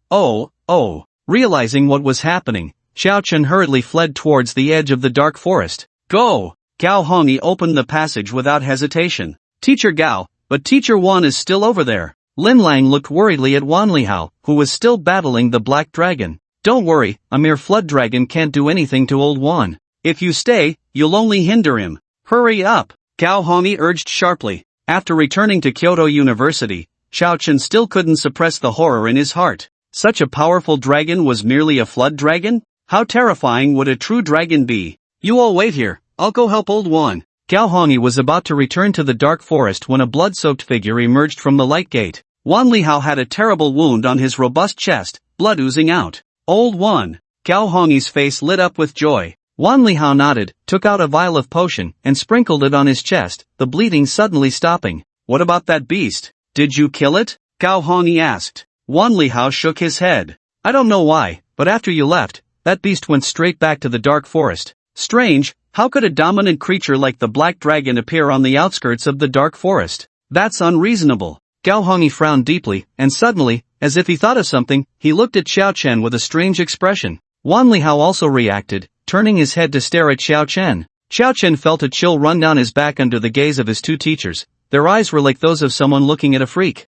Realizing what was happening, Xiao Chen hurriedly fled towards the edge of the dark forest. Go! Gao Hongyi opened the passage without hesitation. Teacher Gao, but Teacher Wan is still over there. Lin Lang looked worriedly at Wan Lihao, who was still battling the black dragon. Don't worry, a mere flood dragon can't do anything to old Wan. If you stay, you'll only hinder him. Hurry up! Gao Hongyi urged sharply. After returning to Kyoto University, Xiao Chen still couldn't suppress the horror in his heart. Such a powerful dragon was merely a flood dragon? How terrifying would a true dragon be? You all wait here, I'll go help old Wan. Gao Hongyi was about to return to the dark forest when a blood-soaked figure emerged from the light gate. Wan Lihao had a terrible wound on his robust chest, blood oozing out. Old Wan! Gao Hongyi's face lit up with joy. Wan Lihao nodded, took out a vial of potion, and sprinkled it on his chest, the bleeding suddenly stopping. What about that beast? Did you kill it? Gao Hongyi asked. Wan Lihao shook his head. I don't know why, but after you left, that beast went straight back to the dark forest. Strange, How could a dominant creature like the Black Dragon appear on the outskirts of the dark forest? That's unreasonable. Gao Hongyi frowned deeply, and suddenly, as if he thought of something, he looked at Xiao Chen with a strange expression. Wan Lihao also reacted, turning his head to stare at Xiao Chen. Xiao Chen felt a chill run down his back under the gaze of his two teachers. Their eyes were like those of someone looking at a freak.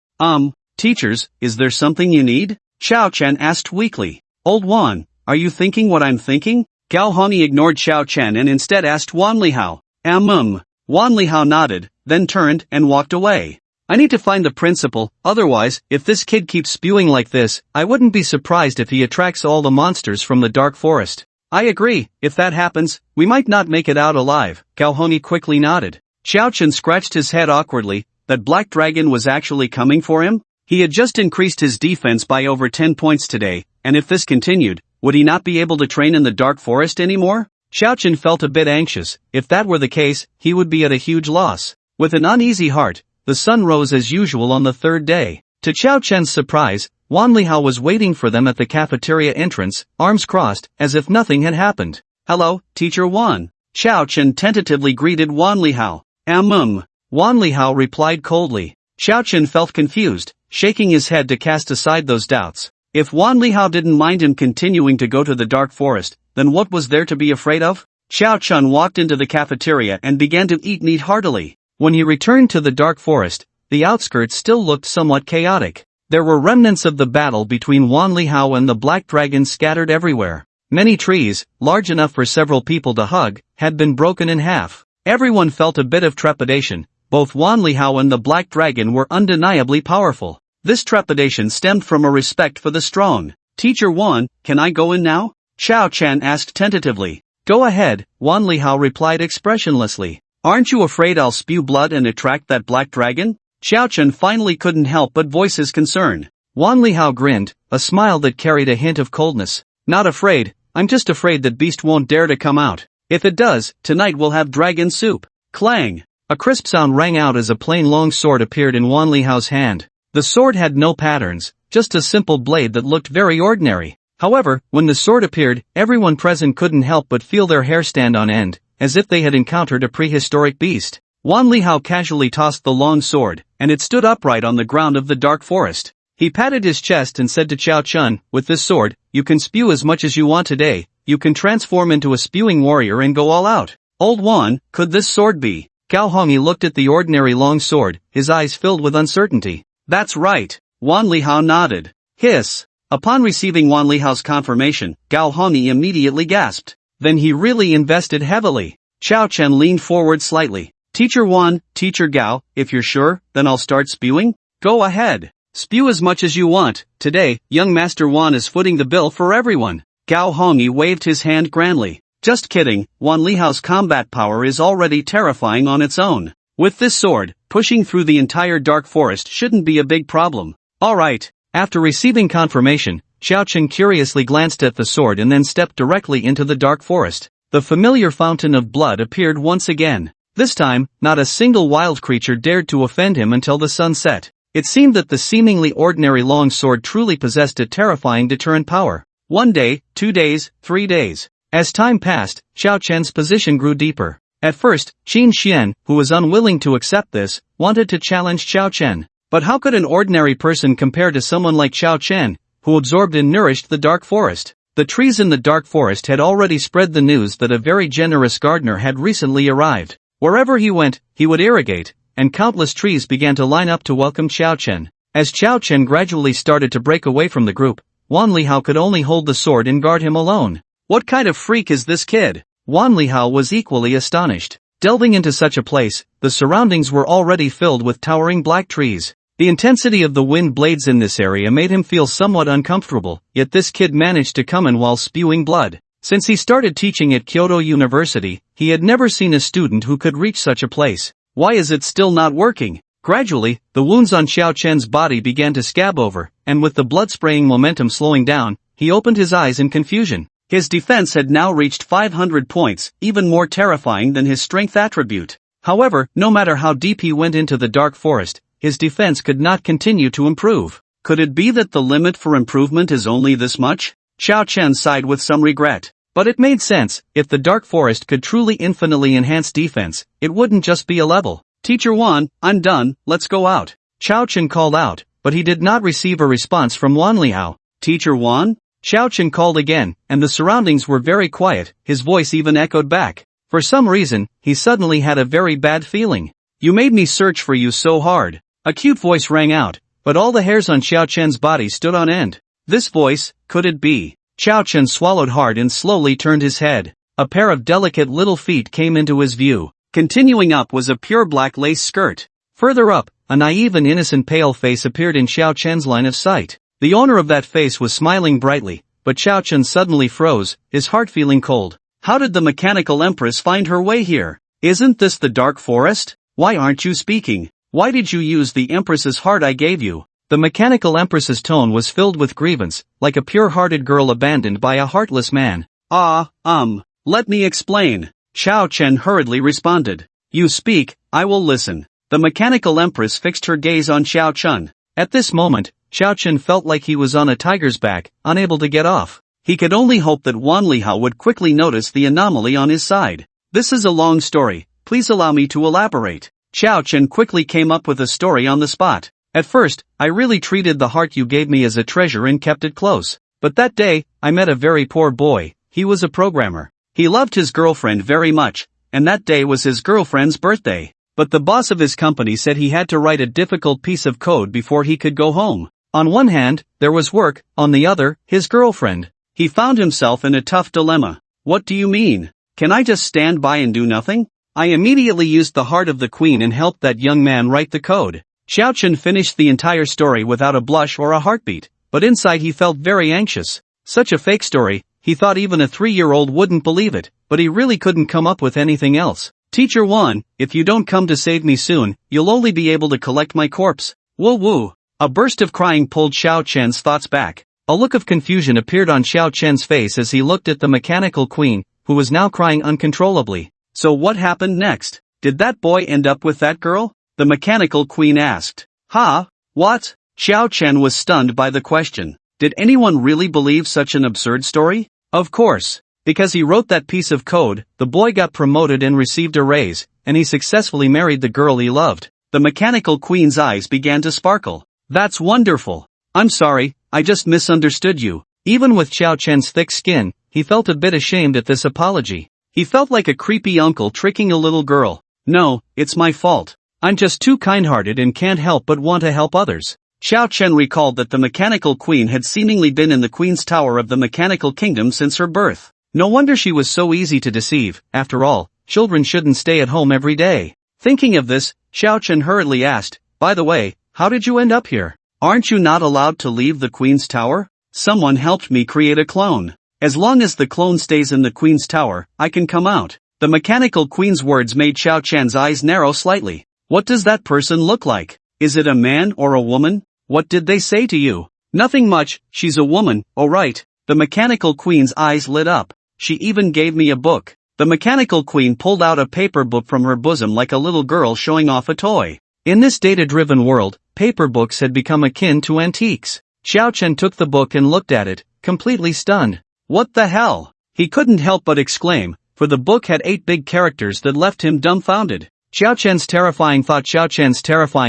Teachers, is there something you need? Xiao Chen asked weakly. Old Wan, are you thinking what I'm thinking? Gao Hongyi ignored Xiao Chen and instead asked Wan Lihao. Wan Lihao nodded, then turned and walked away. I need to find the principal, otherwise, if this kid keeps spewing like this, I wouldn't be surprised if he attracts all the monsters from the dark forest. I agree, if that happens, we might not make it out alive. Gao Hongyi quickly nodded. Xiao Chen scratched his head awkwardly. That Black Dragon was actually coming for him? He had just increased his defense by over 10 points today, and if this continued, would he not be able to train in the dark forest anymore? Xiao Chen felt a bit anxious. If that were the case, he would be at a huge loss. With an uneasy heart, the sun rose as usual on the third day. To Xiao Chen's surprise, Wan Lihao was waiting for them at the cafeteria entrance, arms crossed, as if nothing had happened. Hello, Teacher Wan. Xiao Chen tentatively greeted Wan Lihao. Wan Lihao replied coldly. Xiao Chen felt confused, shaking his head to cast aside those doubts. If Wan Lihao didn't mind him continuing to go to the dark forest, then what was there to be afraid of? Xiao Chen walked into the cafeteria and began to eat meat heartily. When he returned to the dark forest, the outskirts still looked somewhat chaotic. There were remnants of the battle between Wan Lihao and the Black Dragon scattered everywhere. Many trees, large enough for several people to hug, had been broken in half. Everyone felt a bit of trepidation. Both Wan Lihao and the Black Dragon were undeniably powerful. This trepidation stemmed from a respect for the strong. Teacher Wan, can I go in now? Xiao Chen asked tentatively. Go ahead, Wan Lihao replied expressionlessly. Aren't you afraid I'll spew blood and attract that Black Dragon? Xiao Chen finally couldn't help but voice his concern. Wan Lihao grinned, a smile that carried a hint of coldness. Not afraid, I'm just afraid that beast won't dare to come out. If it does, tonight we'll have dragon soup. Clang! A crisp sound rang out as a plain long sword appeared in Wan Lihao's hand. The sword had no patterns, just a simple blade that looked very ordinary. However, when the sword appeared, everyone present couldn't help but feel their hair stand on end, as if they had encountered a prehistoric beast. Wan Lihao casually tossed the long sword, and it stood upright on the ground of the dark forest. He patted his chest and said to Xiao Chen, with this sword, you can spew as much as you want today, you can transform into a spewing warrior and go all out. Old Wan, could this sword be? Gao Hongyi looked at the ordinary long sword, his eyes filled with uncertainty. That's right. Wan Lihao nodded. Hiss. Upon receiving Wan Lihao's confirmation, Gao Hongyi immediately gasped. Then he really invested heavily. Xiao Chen leaned forward slightly. Teacher Wan, Teacher Gao, if you're sure, then I'll start spewing? Go ahead. Spew as much as you want. Today, young Master Wan is footing the bill for everyone. Gao Hongyi waved his hand grandly. Just kidding, Wan Lihao's combat power is already terrifying on its own. With this sword, pushing through the entire dark forest shouldn't be a big problem. Alright. After receiving confirmation, Xiao Chen curiously glanced at the sword and then stepped directly into the dark forest. The familiar fountain of blood appeared once again. This time, not a single wild creature dared to offend him until the sun set. It seemed that the seemingly ordinary long sword truly possessed a terrifying deterrent power. 1 day, 2 days, 3 days. As time passed, Xiao Chen's position grew deeper. At first, Qin Xian, who was unwilling to accept this, wanted to challenge Xiao Chen. But how could an ordinary person compare to someone like Xiao Chen, who absorbed and nourished the dark forest? The trees in the dark forest had already spread the news that a very generous gardener had recently arrived. Wherever he went, he would irrigate, and countless trees began to line up to welcome Xiao Chen. As Xiao Chen gradually started to break away from the group, Wan Lihao could only hold the sword and guard him alone. What kind of freak is this kid? Wan Lihao was equally astonished. Delving into such a place, the surroundings were already filled with towering black trees. The intensity of the wind blades in this area made him feel somewhat uncomfortable, yet this kid managed to come in while spewing blood. Since he started teaching at Kyoto University, he had never seen a student who could reach such a place. Why is it still not working? Gradually, the wounds on Xiao Chen's body began to scab over, and with the blood-spraying momentum slowing down, he opened his eyes in confusion. His defense had now reached 500 points, even more terrifying than his strength attribute. However, no matter how deep he went into the dark forest, his defense could not continue to improve. Could it be that the limit for improvement is only this much? Xiao Chen sighed with some regret. But it made sense. If the Dark Forest could truly infinitely enhance defense, it wouldn't just be a level. Teacher Wan, I'm done, let's go out. Xiao Chen called out, but he did not receive a response from Wan Liao. Teacher Wan? Xiao Chen called again, and the surroundings were very quiet, his voice even echoed back. For some reason, he suddenly had a very bad feeling. You made me search for you so hard. A cute voice rang out, but all the hairs on Xiao Chen's body stood on end. This voice, could it be? Xiao Chen swallowed hard and slowly turned his head. A pair of delicate little feet came into his view. Continuing up was a pure black lace skirt. Further up, a naive and innocent pale face appeared in Xiao Chen's line of sight. The owner of that face was smiling brightly, but Xiao Chen suddenly froze, his heart feeling cold. How did the mechanical empress find her way here? Isn't this the Dark Forest? Why aren't you speaking? Why did you use the empress's heart I gave you? The mechanical empress's tone was filled with grievance, like a pure-hearted girl abandoned by a heartless man. Let me explain. Xiao Chen hurriedly responded. You speak, I will listen. The mechanical empress fixed her gaze on Xiao Chen. At this moment, Xiao Chen felt like he was on a tiger's back, unable to get off. He could only hope that Wan Lihao would quickly notice the anomaly on his side. This is a long story, please allow me to elaborate. Xiao Chen quickly came up with a story on the spot. At first, I really treated the heart you gave me as a treasure and kept it close. But that day, I met a very poor boy. He was a programmer. He loved his girlfriend very much, and that day was his girlfriend's birthday. But the boss of his company said he had to write a difficult piece of code before he could go home. On one hand, there was work, on the other, his girlfriend. He found himself in a tough dilemma. What do you mean? Can I just stand by and do nothing? I immediately used the heart of the queen and helped that young man write the code. Xiao Chen finished the entire story without a blush or a heartbeat, but inside he felt very anxious. Such a fake story, he thought even a 3-year-old wouldn't believe it, but he really couldn't come up with anything else. Teacher Wan, if you don't come to save me soon, you'll only be able to collect my corpse. Woo woo. A burst of crying pulled Xiao Chen's thoughts back. A look of confusion appeared on Xiao Chen's face as he looked at the mechanical queen, who was now crying uncontrollably. So what happened next? Did that boy end up with that girl? The mechanical queen asked. Ha? What? Xiao Chen was stunned by the question. Did anyone really believe such an absurd story? Of course. Because he wrote that piece of code, the boy got promoted and received a raise, and he successfully married the girl he loved. The mechanical queen's eyes began to sparkle. That's wonderful. I'm sorry, I just misunderstood you. Even with Xiao Chen's thick skin, he felt a bit ashamed at this apology. He felt like a creepy uncle tricking a little girl. No, it's my fault. I'm just too kind-hearted and can't help but want to help others. Xiao Chen recalled that the mechanical queen had seemingly been in the queen's tower of the mechanical kingdom since her birth. No wonder she was so easy to deceive. After all, children shouldn't stay at home every day. Thinking of this, Xiao Chen hurriedly asked, by the way, how did you end up here? Aren't you not allowed to leave the queen's tower? Someone helped me create a clone. As long as the clone stays in the queen's tower, I can come out. The mechanical queen's words made Xiao Chen's eyes narrow slightly. What does that person look like? Is it a man or a woman? What did they say to you? Nothing much, she's a woman, oh right. The mechanical queen's eyes lit up. She even gave me a book. The mechanical queen pulled out a paper book from her bosom like a little girl showing off a toy. In this data-driven world, paper books had become akin to antiques. Xiao Chen took the book and looked at it, completely stunned. What the hell? He couldn't help but exclaim, for the book had 8 big characters that left him dumbfounded. Xiao Chen's terrifying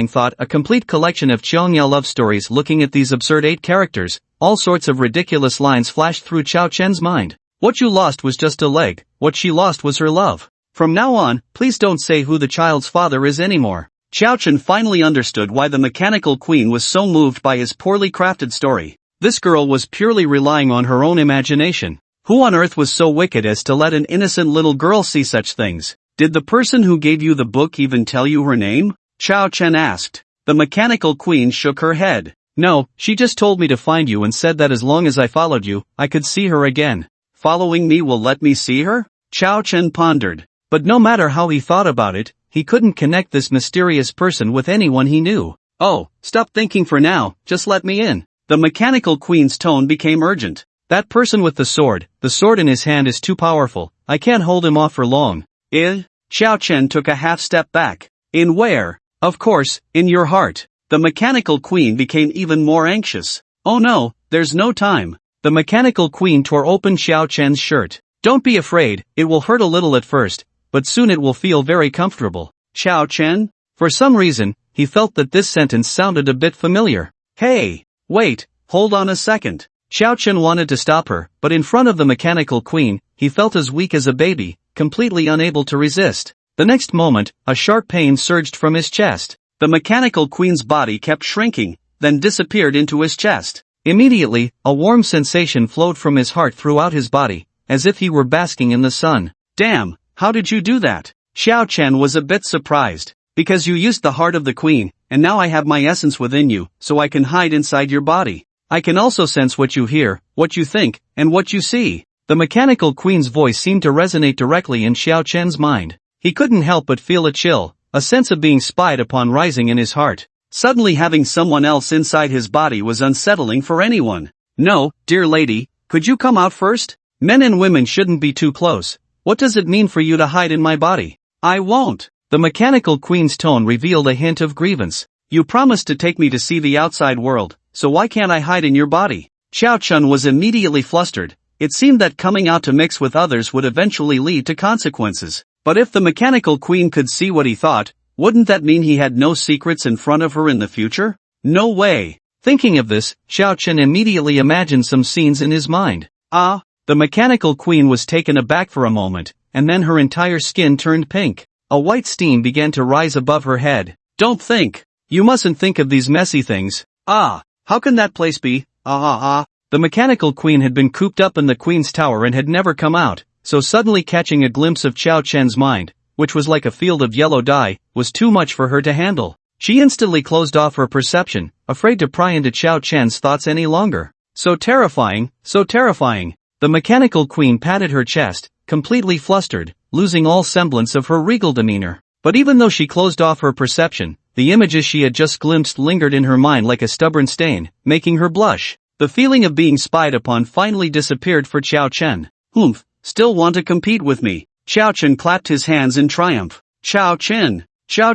thought, a complete collection of Qiongya love stories. Looking at these absurd 8 characters, all sorts of ridiculous lines flashed through Xiao Chen's mind. What you lost was just a leg, what she lost was her love. From now on, please don't say who the child's father is anymore. Xiao Chen finally understood why the mechanical queen was so moved by his poorly crafted story. This girl was purely relying on her own imagination. Who on earth was so wicked as to let an innocent little girl see such things? Did the person who gave you the book even tell you her name? Xiao Chen asked. The mechanical queen shook her head. No, she just told me to find you and said that as long as I followed you, I could see her again. Following me will let me see her? Xiao Chen pondered. But no matter how he thought about it, he couldn't connect this mysterious person with anyone he knew. Oh, stop thinking for now, just let me in. The mechanical queen's tone became urgent. That person with the sword in his hand is too powerful, I can't hold him off for long. Xiao Chen took a half step back. In where? Of course, in your heart. The mechanical queen became even more anxious. Oh no, there's no time. The mechanical queen tore open Xiao Chen's shirt. Don't be afraid, it will hurt a little at first, but soon it will feel very comfortable. Xiao Chen? For some reason, he felt that this sentence sounded a bit familiar. Hey! Wait, hold on a second. Xiao Chen wanted to stop her, but in front of the mechanical queen, he felt as weak as a baby, completely unable to resist. The next moment, a sharp pain surged from his chest. The mechanical queen's body kept shrinking, then disappeared into his chest. Immediately, a warm sensation flowed from his heart throughout his body, as if he were basking in the sun. Damn, how did you do that? Xiao Chen was a bit surprised. Because you used the heart of the queen, and now I have my essence within you, so I can hide inside your body. I can also sense what you hear, what you think, and what you see. The mechanical queen's voice seemed to resonate directly in Xiao Chen's mind. He couldn't help but feel a chill, a sense of being spied upon rising in his heart. Suddenly having someone else inside his body was unsettling for anyone. No, dear lady, could you come out first? Men and women shouldn't be too close. What does it mean for you to hide in my body? I won't. The mechanical queen's tone revealed a hint of grievance. You promised to take me to see the outside world, so why can't I hide in your body? Xiao Chun was immediately flustered. It seemed that coming out to mix with others would eventually lead to consequences. But if the mechanical queen could see what he thought, wouldn't that mean he had no secrets in front of her in the future? No way. Thinking of this, Xiao Chen immediately imagined some scenes in his mind. The mechanical queen was taken aback for a moment, and then her entire skin turned pink. A white steam began to rise above her head. Don't think. You mustn't think of these messy things. How can that place be? The mechanical queen had been cooped up in the queen's tower and had never come out, so suddenly catching a glimpse of Xiao Chen's mind, which was like a field of yellow dye, was too much for her to handle. She instantly closed off her perception, afraid to pry into Xiao Chen's thoughts any longer. So terrifying, so terrifying. The mechanical queen patted her chest, completely flustered, losing all semblance of her regal demeanor. But even though she closed off her perception, the images she had just glimpsed lingered in her mind like a stubborn stain, making her blush. The feeling of being spied upon finally disappeared for Xiao Chen. Humph, still want to compete with me? Xiao Chen clapped his hands in triumph. Xiao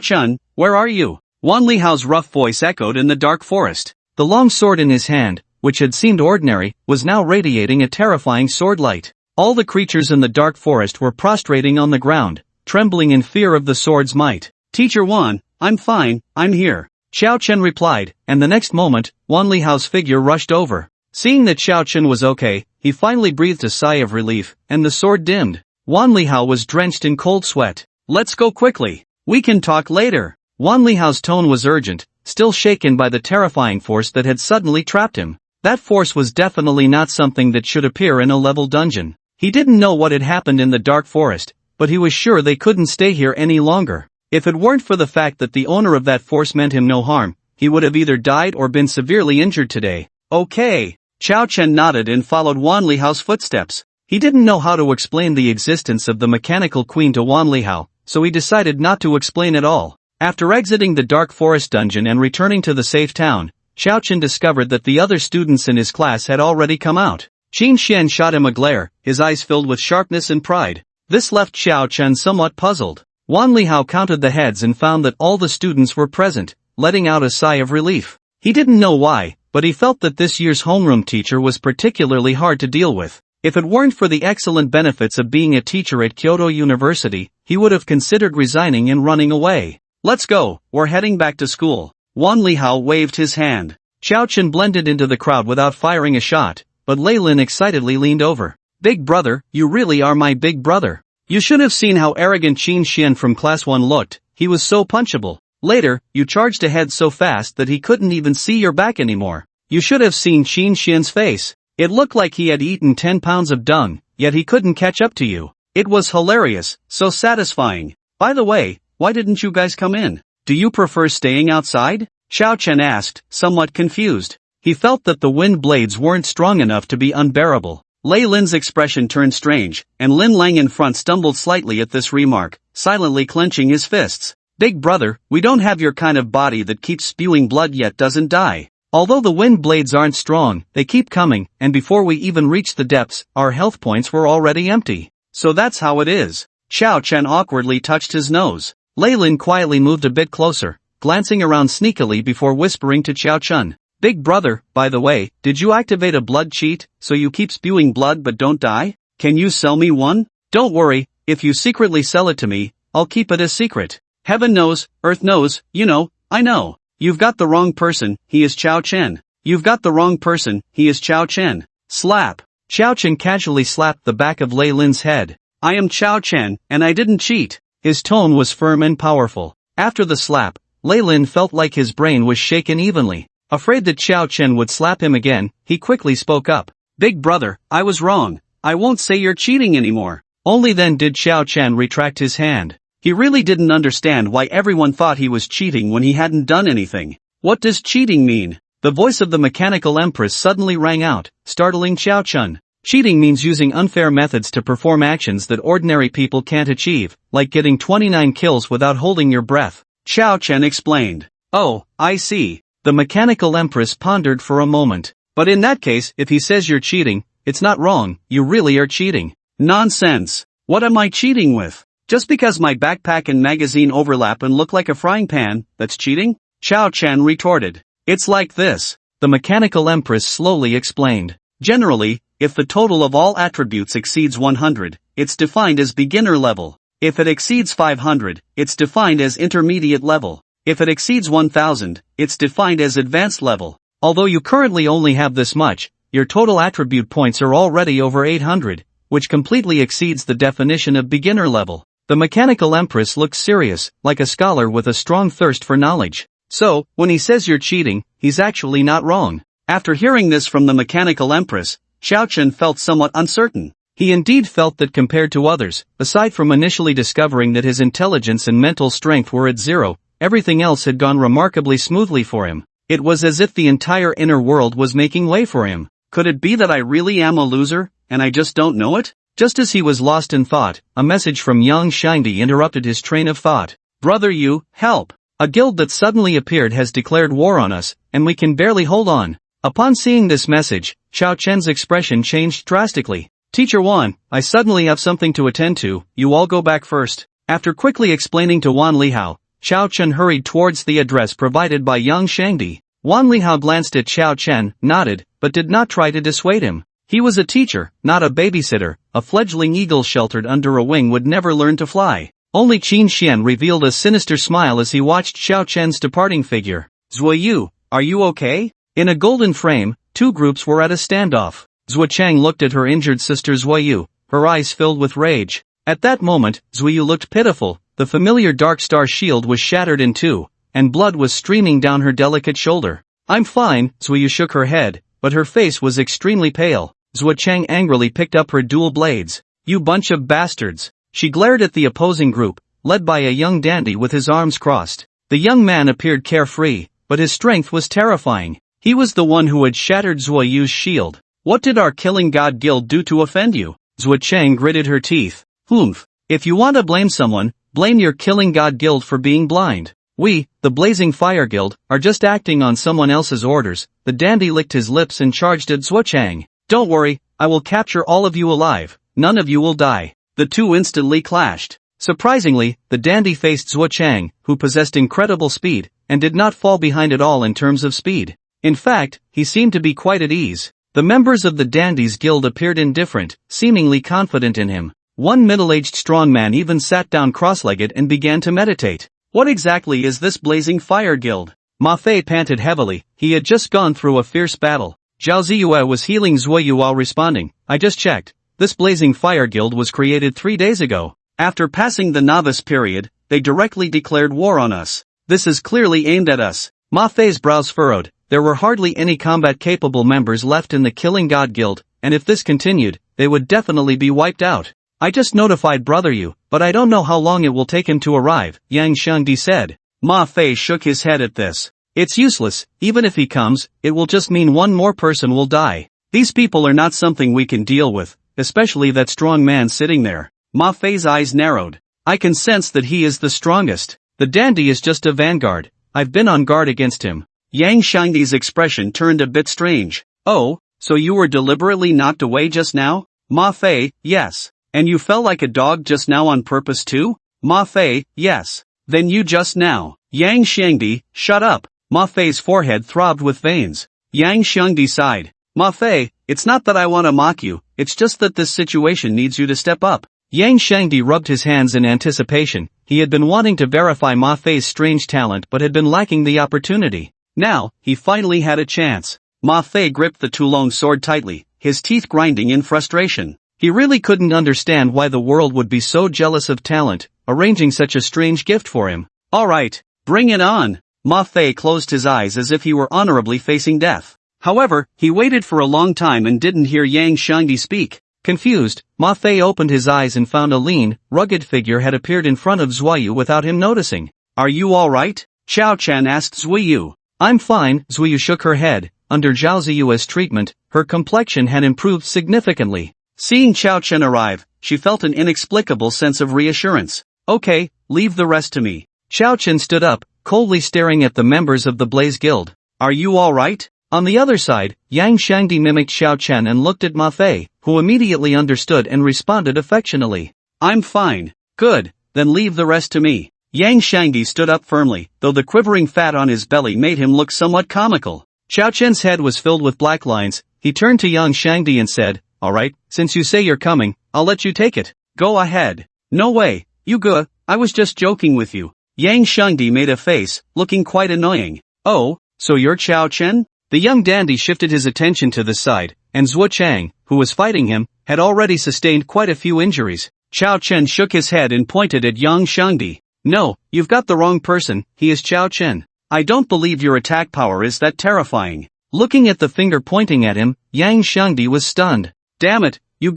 Chen, where are you? Wan Lihao's rough voice echoed in the dark forest. The long sword in his hand, which had seemed ordinary, was now radiating a terrifying sword light. All the creatures in the dark forest were prostrating on the ground, trembling in fear of the sword's might. Teacher Wan, I'm fine, I'm here. Xiao Chen replied, and the next moment, Wan Lihao's figure rushed over. Seeing that Xiao Chen was okay, he finally breathed a sigh of relief, and the sword dimmed. Wan Lihao was drenched in cold sweat. Let's go quickly. We can talk later. Wan Lihao's tone was urgent, still shaken by the terrifying force that had suddenly trapped him. That force was definitely not something that should appear in a level dungeon. He didn't know what had happened in the dark forest, but he was sure they couldn't stay here any longer. If it weren't for the fact that the owner of that force meant him no harm, he would have either died or been severely injured today. Okay. Xiao Chen nodded and followed Wan Lihao's footsteps. He didn't know how to explain the existence of the mechanical queen to Wan Lihao, so he decided not to explain at all. After exiting the dark forest dungeon and returning to the safe town, Xiao Chen discovered that the other students in his class had already come out. Qin Xian shot him a glare, his eyes filled with sharpness and pride. This left Xiao Chen somewhat puzzled. Wan Lihao counted the heads and found that all the students were present, letting out a sigh of relief. He didn't know why, but he felt that this year's homeroom teacher was particularly hard to deal with. If it weren't for the excellent benefits of being a teacher at Kyoto University, he would have considered resigning and running away. Let's go, we're heading back to school. Wan Lihao waved his hand. Xiao Chen blended into the crowd without firing a shot, but Lei Lin excitedly leaned over. Big brother, you really are my big brother. You should have seen how arrogant Qin Xian from class 1 looked, he was so punchable. Later, you charged ahead so fast that he couldn't even see your back anymore. You should have seen Qin Xian's face. It looked like he had eaten 10 pounds of dung, yet he couldn't catch up to you. It was hilarious, so satisfying. By the way, why didn't you guys come in? Do you prefer staying outside? Xiao Chen asked, somewhat confused. He felt that the wind blades weren't strong enough to be unbearable. Lei Lin's expression turned strange, and Lin Lang in front stumbled slightly at this remark, silently clenching his fists. Big brother, we don't have your kind of body that keeps spewing blood yet doesn't die. Although the wind blades aren't strong, they keep coming, and before we even reached the depths, our health points were already empty. So that's how it is. Xiao Chen awkwardly touched his nose. Lei Lin quietly moved a bit closer, glancing around sneakily before whispering to Xiao Chen. Big brother, by the way, did you activate a blood cheat, so you keep spewing blood but don't die? Can you sell me one? Don't worry, if you secretly sell it to me, I'll keep it a secret. Heaven knows, earth knows, you know, I know. You've got the wrong person, he is Chao Chen. You've got the wrong person, he is Chao Chen. Slap. Chao Chen casually slapped the back of Lei Lin's head. I am Chao Chen, and I didn't cheat. His tone was firm and powerful. After the slap, Lei Lin felt like his brain was shaken evenly. Afraid that Chao Chen would slap him again, he quickly spoke up. Big brother, I was wrong. I won't say you're cheating anymore. Only then did Chao Chen retract his hand. He really didn't understand why everyone thought he was cheating when he hadn't done anything. What does cheating mean? The voice of the mechanical empress suddenly rang out, startling Chao Chen. Cheating means using unfair methods to perform actions that ordinary people can't achieve, like getting 29 kills without holding your breath. Chao Chen explained. Oh, I see. The mechanical empress pondered for a moment. But in that case, if he says you're cheating, it's not wrong, you really are cheating. Nonsense. What am I cheating with? Just because my backpack and magazine overlap and look like a frying pan, that's cheating? Chao Chen retorted. It's like this. The mechanical empress slowly explained. Generally, if the total of all attributes exceeds 100, it's defined as beginner level. If it exceeds 500, it's defined as intermediate level. If it exceeds 1000, it's defined as advanced level. Although you currently only have this much, your total attribute points are already over 800, which completely exceeds the definition of beginner level. The mechanical empress looked serious, like a scholar with a strong thirst for knowledge. So, when he says you're cheating, he's actually not wrong. After hearing this from the mechanical empress, Chao Chen felt somewhat uncertain. He indeed felt that compared to others, aside from initially discovering that his intelligence and mental strength were at zero, everything else had gone remarkably smoothly for him. It was as if the entire inner world was making way for him. Could it be that I really am a loser, and I just don't know it? Just as he was lost in thought, a message from Yang Shangdi interrupted his train of thought. Brother you, help! A guild that suddenly appeared has declared war on us, and we can barely hold on. Upon seeing this message, Chao Chen's expression changed drastically. Teacher Wan, I suddenly have something to attend to, you all go back first. After quickly explaining to Wan Lihao, Chao Chen hurried towards the address provided by Yang Shangdi. Wan Lihao glanced at Chao Chen, nodded, but did not try to dissuade him. He was a teacher, not a babysitter. A fledgling eagle sheltered under a wing would never learn to fly. Only Qin Xian revealed a sinister smile as he watched Chao Chen's departing figure. Zuoyu, are you okay? In a golden frame, two groups were at a standoff. Zhuo Chang looked at her injured sister Zuoyu, her eyes filled with rage. At that moment, Zuoyu looked pitiful. The familiar Dark Star shield was shattered in two, and blood was streaming down her delicate shoulder. I'm fine, Zuoyu shook her head, but her face was extremely pale. Zhuo Chang angrily picked up her dual blades. You bunch of bastards. She glared at the opposing group, led by a young dandy with his arms crossed. The young man appeared carefree, but his strength was terrifying. He was the one who had shattered Zuoyu's shield. What did our Killing God Guild do to offend you? Zhuo Chang gritted her teeth. Humph. If you want to blame someone, blame your Killing God Guild for being blind. We, the Blazing Fire Guild, are just acting on someone else's orders. The dandy licked his lips and charged at Zhuo Chang. Don't worry, I will capture all of you alive. None of you will die. The two instantly clashed. Surprisingly, the dandy faced Zhuo Chang, who possessed incredible speed, and did not fall behind at all in terms of speed. In fact, he seemed to be quite at ease. The members of the Dandies Guild appeared indifferent, seemingly confident in him. One middle-aged strongman even sat down cross-legged and began to meditate. What exactly is this Blazing Fire Guild? Ma Fei panted heavily. He had just gone through a fierce battle. Zhao Ziyue was healing Zuoyu while responding. I just checked. This Blazing Fire Guild was created 3 days ago. After passing the novice period, they directly declared war on us. This is clearly aimed at us. Ma Fei's brows furrowed. There were hardly any combat-capable members left in the Killing God Guild, and if this continued, they would definitely be wiped out. I just notified Brother Yu, but I don't know how long it will take him to arrive, Yang Shangdi said. Ma Fei shook his head at this. It's useless. Even if he comes, it will just mean one more person will die. These people are not something we can deal with, especially that strong man sitting there. Ma Fei's eyes narrowed. I can sense that he is the strongest. The dandy is just a vanguard. I've been on guard against him. Yang Shangdi's expression turned a bit strange. Oh, so you were deliberately knocked away just now? Ma Fei, yes. And you fell like a dog just now on purpose too? Ma Fei, yes. Then you just now. Yang Shangdi, shut up. Ma Fei's forehead throbbed with veins. Yang Shangdi sighed. Ma Fei, it's not that I want to mock you, it's just that this situation needs you to step up. Yang Shangdi rubbed his hands in anticipation. He had been wanting to verify Ma Fei's strange talent but had been lacking the opportunity. Now, he finally had a chance. Ma Fei gripped the Tulong sword tightly, his teeth grinding in frustration. He really couldn't understand why the world would be so jealous of talent, arranging such a strange gift for him. Alright, bring it on. Ma Fei closed his eyes as if he were honorably facing death. However, he waited for a long time and didn't hear Yang Shangdi speak. Confused, Ma Fei opened his eyes and found a lean, rugged figure had appeared in front of Zhuyu without him noticing. Are you alright? Xiao Chen asked Zhuyu. I'm fine, Zhuyu shook her head. Under Zhao Ziyu's treatment, her complexion had improved significantly. Seeing Xiao Chen arrive, she felt an inexplicable sense of reassurance. Okay, leave the rest to me. Xiao Chen stood up, coldly staring at the members of the Blaze Guild. Are you alright? On the other side, Yang Shangdi mimicked Xiao Chen and looked at Ma Fei, who immediately understood and responded affectionately. I'm fine. Good, then leave the rest to me. Yang Shangdi stood up firmly, though the quivering fat on his belly made him look somewhat comical. Xiao Chen's head was filled with black lines. He turned to Yang Shangdi and said, Alright, since you say you're coming, I'll let you take it. Go ahead. No way, you go, I was just joking with you. Yang Shangdi made a face, looking quite annoying. Oh, so you're Xiao Chen? The young dandy shifted his attention to the side, and Zhuo Chang, who was fighting him, had already sustained quite a few injuries. Xiao Chen shook his head and pointed at Yang Shangdi. No, you've got the wrong person, he is Xiao Chen. I don't believe your attack power is that terrifying. Looking at the finger pointing at him, Yang Shangdi was stunned. Damn it, you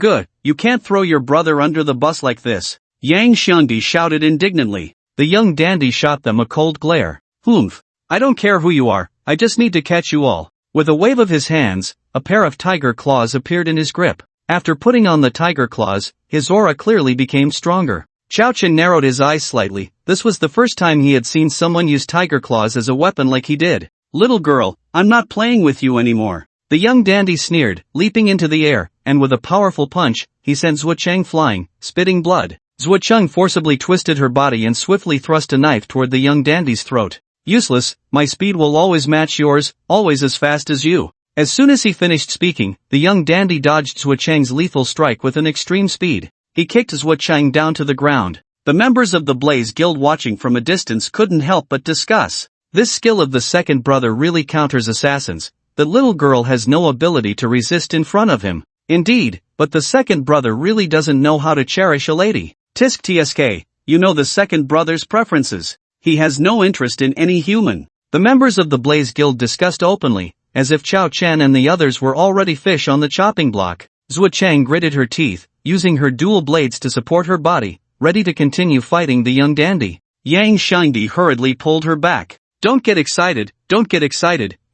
can't throw your brother under the bus like this. Yang Shangdi shouted indignantly. The young dandy shot them a cold glare. Humph. I don't care who you are, I just need to catch you all. With a wave of his hands, a pair of tiger claws appeared in his grip. After putting on the tiger claws, his aura clearly became stronger. Xiao Chen narrowed his eyes slightly. This was the first time he had seen someone use tiger claws as a weapon like he did. Little girl, I'm not playing with you anymore. The young dandy sneered, leaping into the air, and with a powerful punch, he sent Zhuo Chang flying, spitting blood. Zhuo Chang forcibly twisted her body and swiftly thrust a knife toward the young dandy's throat. Useless, my speed will always match yours, always as fast as you. As soon as he finished speaking, the young dandy dodged Zhuo Chang's lethal strike with an extreme speed. He kicked Zhuo Chang down to the ground. The members of the Blaze Guild watching from a distance couldn't help but discuss. This skill of the second brother really counters assassins. The little girl has no ability to resist in front of him. Indeed, but the second brother really doesn't know how to cherish a lady. Tisk tsk, you know the second brother's preferences. He has no interest in any human. The members of the Blaze Guild discussed openly, as if Xiao Chen and the others were already fish on the chopping block. Zhuo Chang gritted her teeth, using her dual blades to support her body, ready to continue fighting the young dandy. Yang Shangdi hurriedly pulled her back. Don't get excited,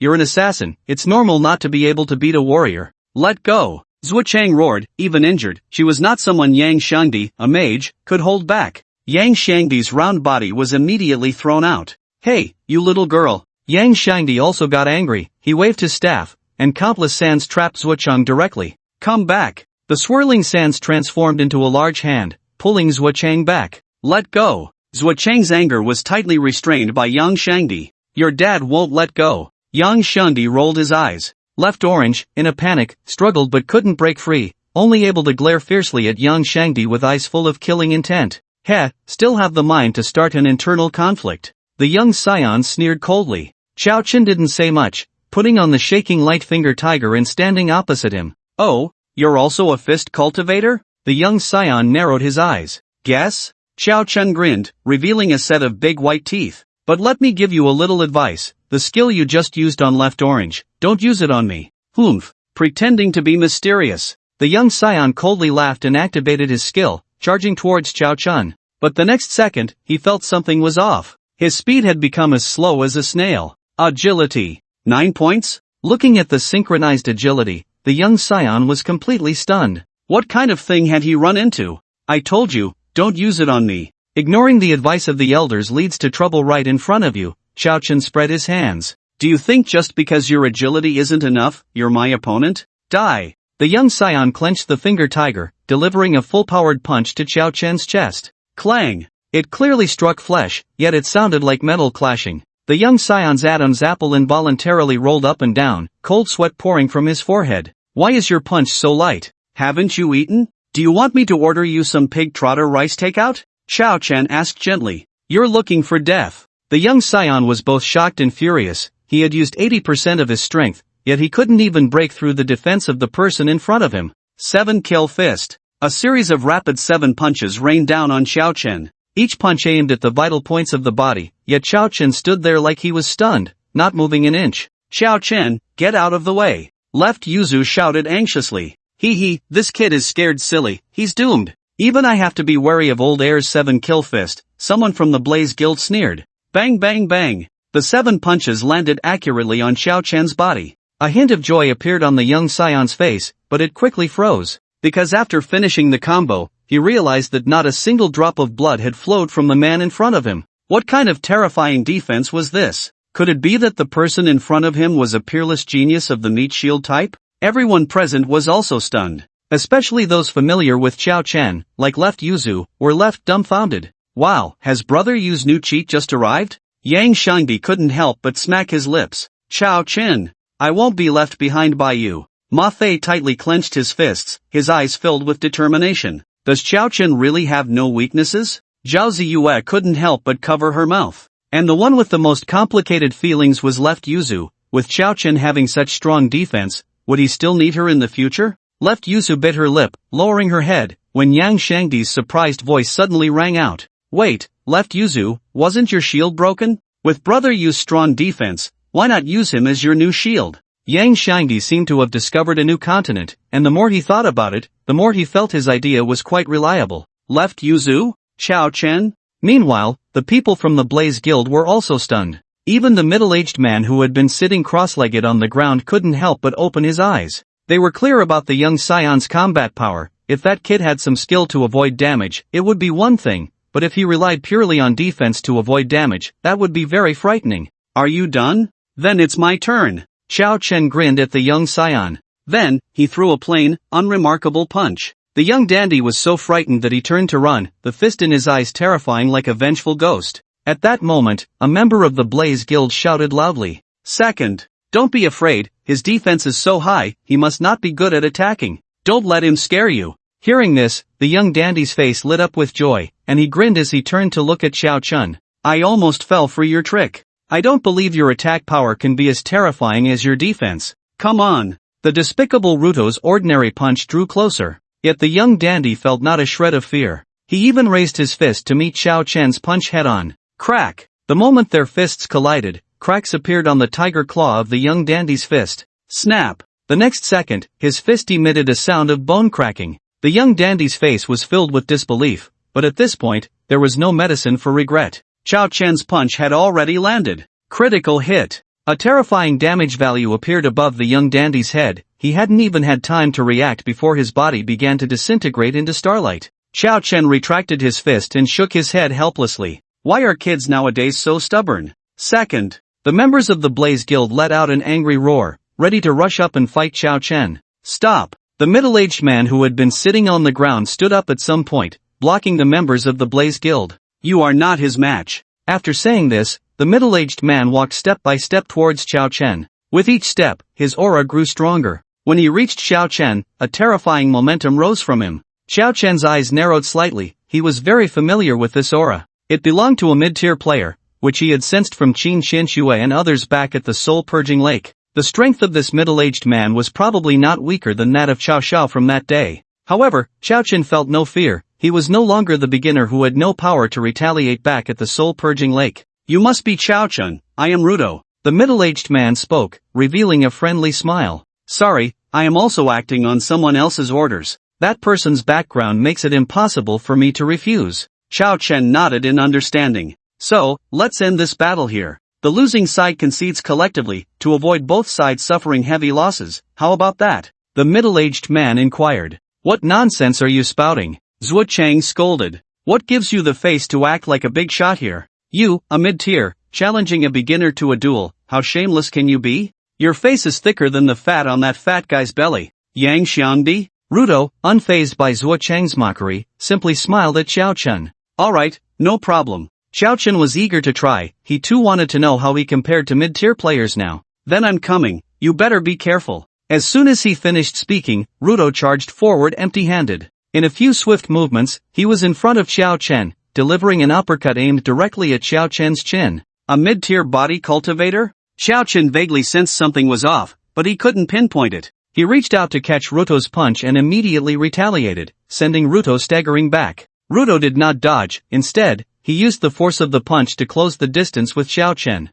you're an assassin, it's normal not to be able to beat a warrior. Let go. Zhuo Chang roared, even injured, she was not someone Yang Shangdi, a mage, could hold back. Yang Shangdi's round body was immediately thrown out. Hey, you little girl. Yang Shangdi also got angry. He waved his staff, and countless sands trapped Zhuo Chang directly. Come back. The swirling sands transformed into a large hand, pulling Zhuo Chang back. Let go. Zhuo Chang's anger was tightly restrained by Yang Shangdi. Your dad won't let go. Yang Shangdi rolled his eyes. Left Orange, in a panic, struggled but couldn't break free, only able to glare fiercely at Yang Shangdi with eyes full of killing intent. Heh, still have the mind to start an internal conflict. The young scion sneered coldly. Xiao Chen didn't say much, putting on the shaking light finger tiger and standing opposite him. Oh, you're also a fist cultivator? The young scion narrowed his eyes. Guess? Xiao Chen grinned, revealing a set of big white teeth. But let me give you a little advice. The skill you just used on Left Orange, don't use it on me. Humph. Pretending to be mysterious. The young scion coldly laughed and activated his skill, charging towards Xiao Chen. But the next second, he felt something was off. His speed had become as slow as a snail. Agility. 9 points? Looking at the synchronized agility, the young scion was completely stunned. What kind of thing had he run into? I told you, don't use it on me. Ignoring the advice of the elders leads to trouble right in front of you. Xiao Chen spread his hands. Do you think just because your agility isn't enough, you're my opponent? Die. The young scion clenched the finger tiger, delivering a full-powered punch to Xiao Chen's chest. Clang! It clearly struck flesh, yet it sounded like metal clashing. The young scion's Adam's apple involuntarily rolled up and down, cold sweat pouring from his forehead. Why is your punch so light? Haven't you eaten? Do you want me to order you some pig trotter rice takeout? Xiao Chen asked gently. You're looking for death. The young scion was both shocked and furious. He had used 80% of his strength, yet he couldn't even break through the defense of the person in front of him. 7-kill fist. A series of rapid 7 punches rained down on Xiao Chen. Each punch aimed at the vital points of the body, yet Xiao Chen stood there like he was stunned, not moving an inch. Xiao Chen, get out of the way. Left Yuzu shouted anxiously. This kid is scared silly, he's doomed. Even I have to be wary of old Air's 7-kill fist, someone from the Blaze Guild sneered. Bang bang bang. The 7 punches landed accurately on Xiao Chen's body. A hint of joy appeared on the young scion's face, but it quickly froze. Because after finishing the combo, he realized that not a single drop of blood had flowed from the man in front of him. What kind of terrifying defense was this? Could it be that the person in front of him was a peerless genius of the meat shield type? Everyone present was also stunned. Especially those familiar with Xiao Chen, like Left Yuzu, were left dumbfounded. Wow, has Brother Yu's new cheat just arrived? Yang Shangdi couldn't help but smack his lips. Xiao Chen, I won't be left behind by you. Ma Fei tightly clenched his fists, his eyes filled with determination. Does Xiao Chen really have no weaknesses? Zhao Ziyue couldn't help but cover her mouth. And the one with the most complicated feelings was Left Yuzu. With Xiao Chen having such strong defense, would he still need her in the future? Left Yuzu bit her lip, lowering her head, when Yang Shangdi's surprised voice suddenly rang out. Wait, Left Yuzu, wasn't your shield broken? With Brother Yu's strong defense, why not use him as your new shield? Yang Shangdi seemed to have discovered a new continent, and the more he thought about it, the more he felt his idea was quite reliable. Left Yuzu? Xiao Chen? Meanwhile, the people from the Blaze Guild were also stunned. Even the middle-aged man who had been sitting cross-legged on the ground couldn't help but open his eyes. They were clear about the young scion's combat power. If that kid had some skill to avoid damage, it would be one thing, but if he relied purely on defense to avoid damage, that would be very frightening. Are you done? Then it's my turn. Xiao Chen grinned at the young scion. Then, he threw a plain, unremarkable punch. The young dandy was so frightened that he turned to run, the fist in his eyes terrifying like a vengeful ghost. At that moment, a member of the Blaze Guild shouted loudly. Second, don't be afraid, his defense is so high, he must not be good at attacking. Don't let him scare you. Hearing this, the young dandy's face lit up with joy, and he grinned as he turned to look at Xiao Chen. I almost fell for your trick. I don't believe your attack power can be as terrifying as your defense. Come on. The despicable Ruto's ordinary punch drew closer. Yet the young dandy felt not a shred of fear. He even raised his fist to meet Xiao Chen's punch head-on. Crack! The moment their fists collided, cracks appeared on the tiger claw of the young dandy's fist. Snap! The next second, his fist emitted a sound of bone cracking. The young dandy's face was filled with disbelief, but at this point, there was no medicine for regret. Xiao Chen's punch had already landed. Critical hit. A terrifying damage value appeared above the young dandy's head. He hadn't even had time to react before his body began to disintegrate into starlight. Xiao Chen retracted his fist and shook his head helplessly. Why are kids nowadays so stubborn? Second, the members of the Blaze Guild let out an angry roar, ready to rush up and fight Xiao Chen. Stop! The middle-aged man who had been sitting on the ground stood up at some point, blocking the members of the Blaze Guild. You are not his match. After saying this, the middle-aged man walked step by step towards Xiao Chen. With each step, his aura grew stronger. When he reached Xiao Chen, a terrifying momentum rose from him. Xiao Chen's eyes narrowed slightly. He was very familiar with this aura. It belonged to a mid-tier player, which he had sensed from Qin Xianxue and others back at the soul-purging lake. The strength of this middle-aged man was probably not weaker than that of Xiao Xiao from that day. However, Xiao Chen felt no fear. He was no longer the beginner who had no power to retaliate back at the soul-purging lake. You must be Xiao Chen, I am Ruto. The middle-aged man spoke, revealing a friendly smile. Sorry, I am also acting on someone else's orders. That person's background makes it impossible for me to refuse. Xiao Chen nodded in understanding. So, let's end this battle here. The losing side concedes collectively, to avoid both sides suffering heavy losses. How about that? The middle-aged man inquired. What nonsense are you spouting? Zhuo Chang scolded. What gives you the face to act like a big shot here? You, a mid-tier, challenging a beginner to a duel, how shameless can you be? Your face is thicker than the fat on that fat guy's belly. Yang Xiangdi? Ruto, unfazed by Zhuo Chang's mockery, simply smiled at Xiao Chen. Alright, no problem. Xiao Chen was eager to try. He too wanted to know how he compared to mid-tier players now. Then I'm coming, you better be careful. As soon as he finished speaking, Ruto charged forward empty-handed. In a few swift movements, he was in front of Xiao Chen, delivering an uppercut aimed directly at Xiao Chen's chin. A mid-tier body cultivator? Xiao Chen vaguely sensed something was off, but he couldn't pinpoint it. He reached out to catch Ruto's punch and immediately retaliated, sending Ruto staggering back. Ruto did not dodge. Instead, he used the force of the punch to close the distance with Xiao Chen.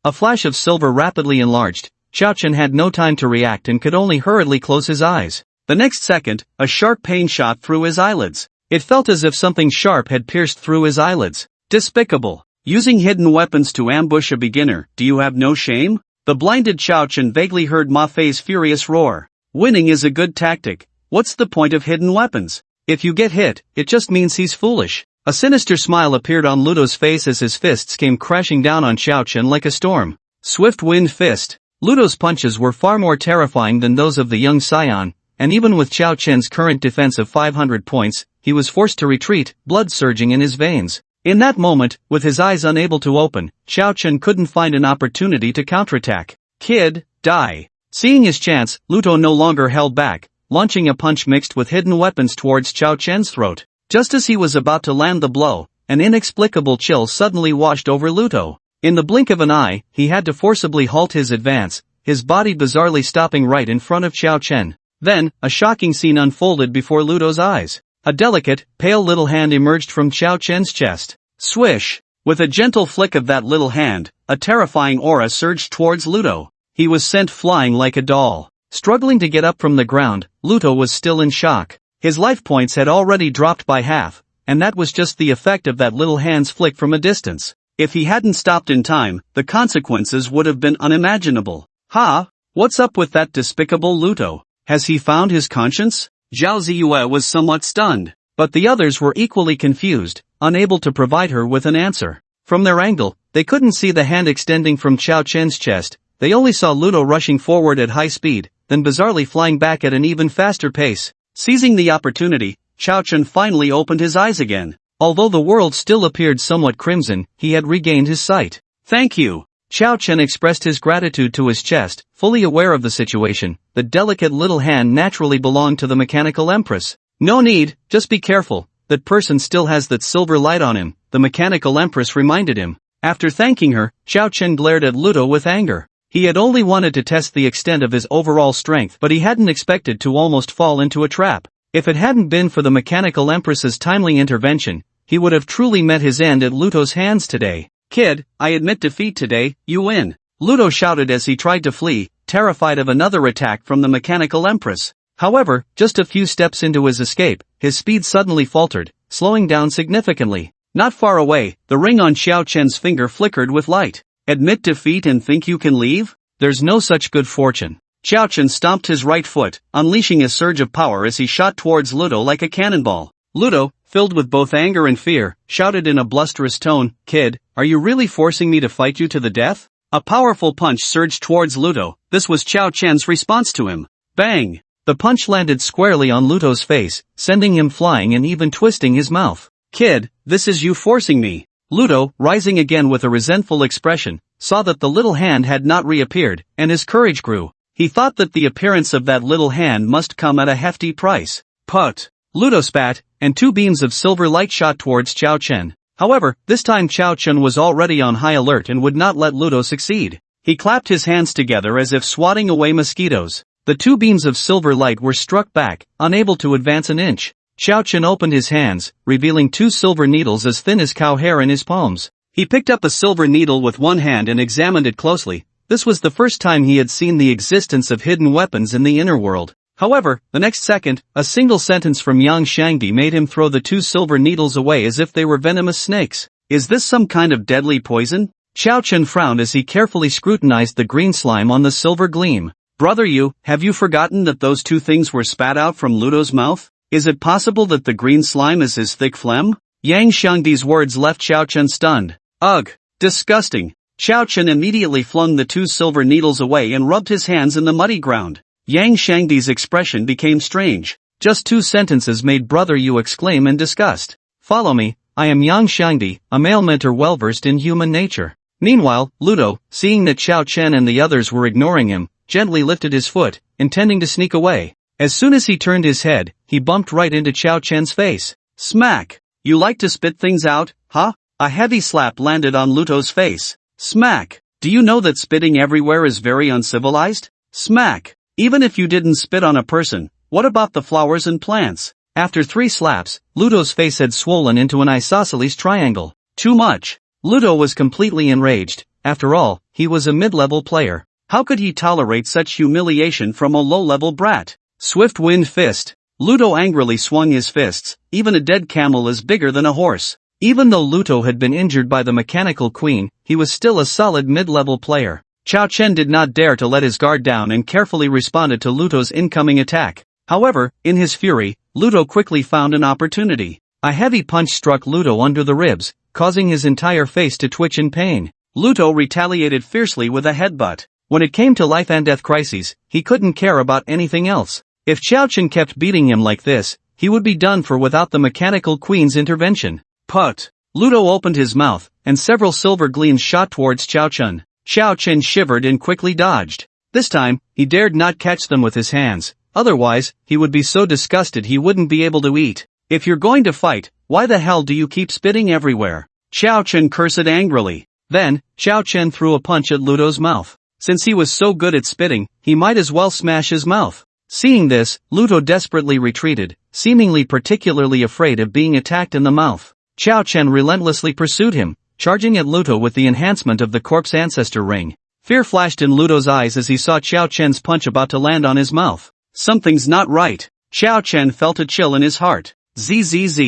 A flash of silver rapidly enlarged. Xiao Chen had no time to react and could only hurriedly close his eyes. The next second, a sharp pain shot through his eyelids. It felt as if something sharp had pierced through his eyelids. Despicable. Using hidden weapons to ambush a beginner, do you have no shame? The blinded Xiao Chen vaguely heard Ma Fei's furious roar. Winning is a good tactic. What's the point of hidden weapons? If you get hit, it just means he's foolish. A sinister smile appeared on Ludo's face as his fists came crashing down on Xiao Chen like a storm. Swift wind fist. Ludo's punches were far more terrifying than those of the young scion, and even with Xiao Chen's current defense of 500 points, he was forced to retreat, blood surging in his veins. In that moment, with his eyes unable to open, Xiao Chen couldn't find an opportunity to counterattack. Kid, die. Seeing his chance, Ludo no longer held back, launching a punch mixed with hidden weapons towards Xiao Chen's throat. Just as he was about to land the blow, an inexplicable chill suddenly washed over Ludo. In the blink of an eye, he had to forcibly halt his advance, his body bizarrely stopping right in front of Xiao Chen. Then, a shocking scene unfolded before Ludo's eyes. A delicate, pale little hand emerged from Xiao Chen's chest. Swish! With a gentle flick of that little hand, a terrifying aura surged towards Ludo. He was sent flying like a doll. Struggling to get up from the ground, Ludo was still in shock. His life points had already dropped by half, and that was just the effect of that little hand's flick from a distance. If he hadn't stopped in time, the consequences would have been unimaginable. What's up with that despicable Ludo? Has he found his conscience? Zhao Ziyue was somewhat stunned, but the others were equally confused, unable to provide her with an answer. From their angle, they couldn't see the hand extending from Xiao Chen's chest. They only saw Ludo rushing forward at high speed, then bizarrely flying back at an even faster pace. Seizing the opportunity, Xiao Chen finally opened his eyes again. Although the world still appeared somewhat crimson, he had regained his sight. Thank you. Xiao Chen expressed his gratitude to his chest, fully aware of the situation. The delicate little hand naturally belonged to the mechanical empress. No need, just be careful. That person still has that silver light on him, the mechanical empress reminded him. After thanking her, Xiao Chen glared at Ludo with anger. He had only wanted to test the extent of his overall strength, but he hadn't expected to almost fall into a trap. If it hadn't been for the mechanical empress's timely intervention, he would have truly met his end at Ludo's hands today. Kid, I admit defeat today, you win. Ludo shouted as he tried to flee, terrified of another attack from the mechanical empress. However, just a few steps into his escape, his speed suddenly faltered, slowing down significantly. Not far away, the ring on Xiao Chen's finger flickered with light. Admit defeat and think you can leave? There's no such good fortune. Xiao Chen stomped his right foot, unleashing a surge of power as he shot towards Ludo like a cannonball. Ludo, filled with both anger and fear, shouted in a blusterous tone, "Kid, are you really forcing me to fight you to the death?" A powerful punch surged towards Ludo. This was Xiao Chen's response to him. Bang! The punch landed squarely on Ludo's face, sending him flying and even twisting his mouth. Kid, this is you forcing me. Ludo, rising again with a resentful expression, saw that the little hand had not reappeared, and his courage grew. He thought that the appearance of that little hand must come at a hefty price. Put! Ludo spat, and two beams of silver light shot towards Xiao Chen. However, this time Xiao Chen was already on high alert and would not let Ludo succeed. He clapped his hands together as if swatting away mosquitoes. The two beams of silver light were struck back, unable to advance an inch. Xiao Chen opened his hands, revealing two silver needles as thin as cow hair in his palms. He picked up a silver needle with one hand and examined it closely. This was the first time he had seen the existence of hidden weapons in the inner world. However, the next second, a single sentence from Yang Shangdi made him throw the two silver needles away as if they were venomous snakes. Is this some kind of deadly poison? Xiao Chen frowned as he carefully scrutinized the green slime on the silver gleam. Brother you, have you forgotten that those two things were spat out from Ludo's mouth? Is it possible that the green slime is his thick phlegm? Yang Shangdi's words left Xiao Chen stunned. Ugh! Disgusting! Xiao Chen immediately flung the two silver needles away and rubbed his hands in the muddy ground. Yang Shangdi's expression became strange. Just two sentences made Brother Yu exclaim in disgust. Follow me, I am Yang Shangdi, a male mentor well versed in human nature. Meanwhile, Ludo, seeing that Xiao Chen and the others were ignoring him, gently lifted his foot, intending to sneak away. As soon as he turned his head, he bumped right into Xiao Chen's face. Smack! You like to spit things out, huh? A heavy slap landed on Luto's face. Smack! Do you know that spitting everywhere is very uncivilized? Smack! Even if you didn't spit on a person, what about the flowers and plants? After 3 slaps, Luto's face had swollen into an isosceles triangle. Too much. Luto was completely enraged. After all, he was a mid-level player. How could he tolerate such humiliation from a low-level brat? Swift wind fist. Luto angrily swung his fists. Even a dead camel is bigger than a horse. Even though Luto had been injured by the mechanical queen, he was still a solid mid-level player. Xiao Chen did not dare to let his guard down and carefully responded to Luto's incoming attack. However, in his fury, Luto quickly found an opportunity. A heavy punch struck Luto under the ribs, causing his entire face to twitch in pain. Luto retaliated fiercely with a headbutt. When it came to life and death crises, he couldn't care about anything else. If Xiao Chen kept beating him like this, he would be done for without the mechanical queen's intervention. Put! Luto opened his mouth, and several silver gleams shot towards Xiao Chen. Xiao Chen shivered and quickly dodged. This time, he dared not catch them with his hands, otherwise, he would be so disgusted he wouldn't be able to eat. If you're going to fight, why the hell do you keep spitting everywhere? Xiao Chen cursed angrily. Then, Xiao Chen threw a punch at Luto's mouth. Since he was so good at spitting, he might as well smash his mouth. Seeing this, Luto desperately retreated, seemingly particularly afraid of being attacked in the mouth. Xiao Chen relentlessly pursued him, charging at Luto with the enhancement of the corpse ancestor ring. Fear flashed in Luto's eyes as he saw Xiao Chen's punch about to land on his mouth. Something's not right. Xiao Chen felt a chill in his heart. Zzz.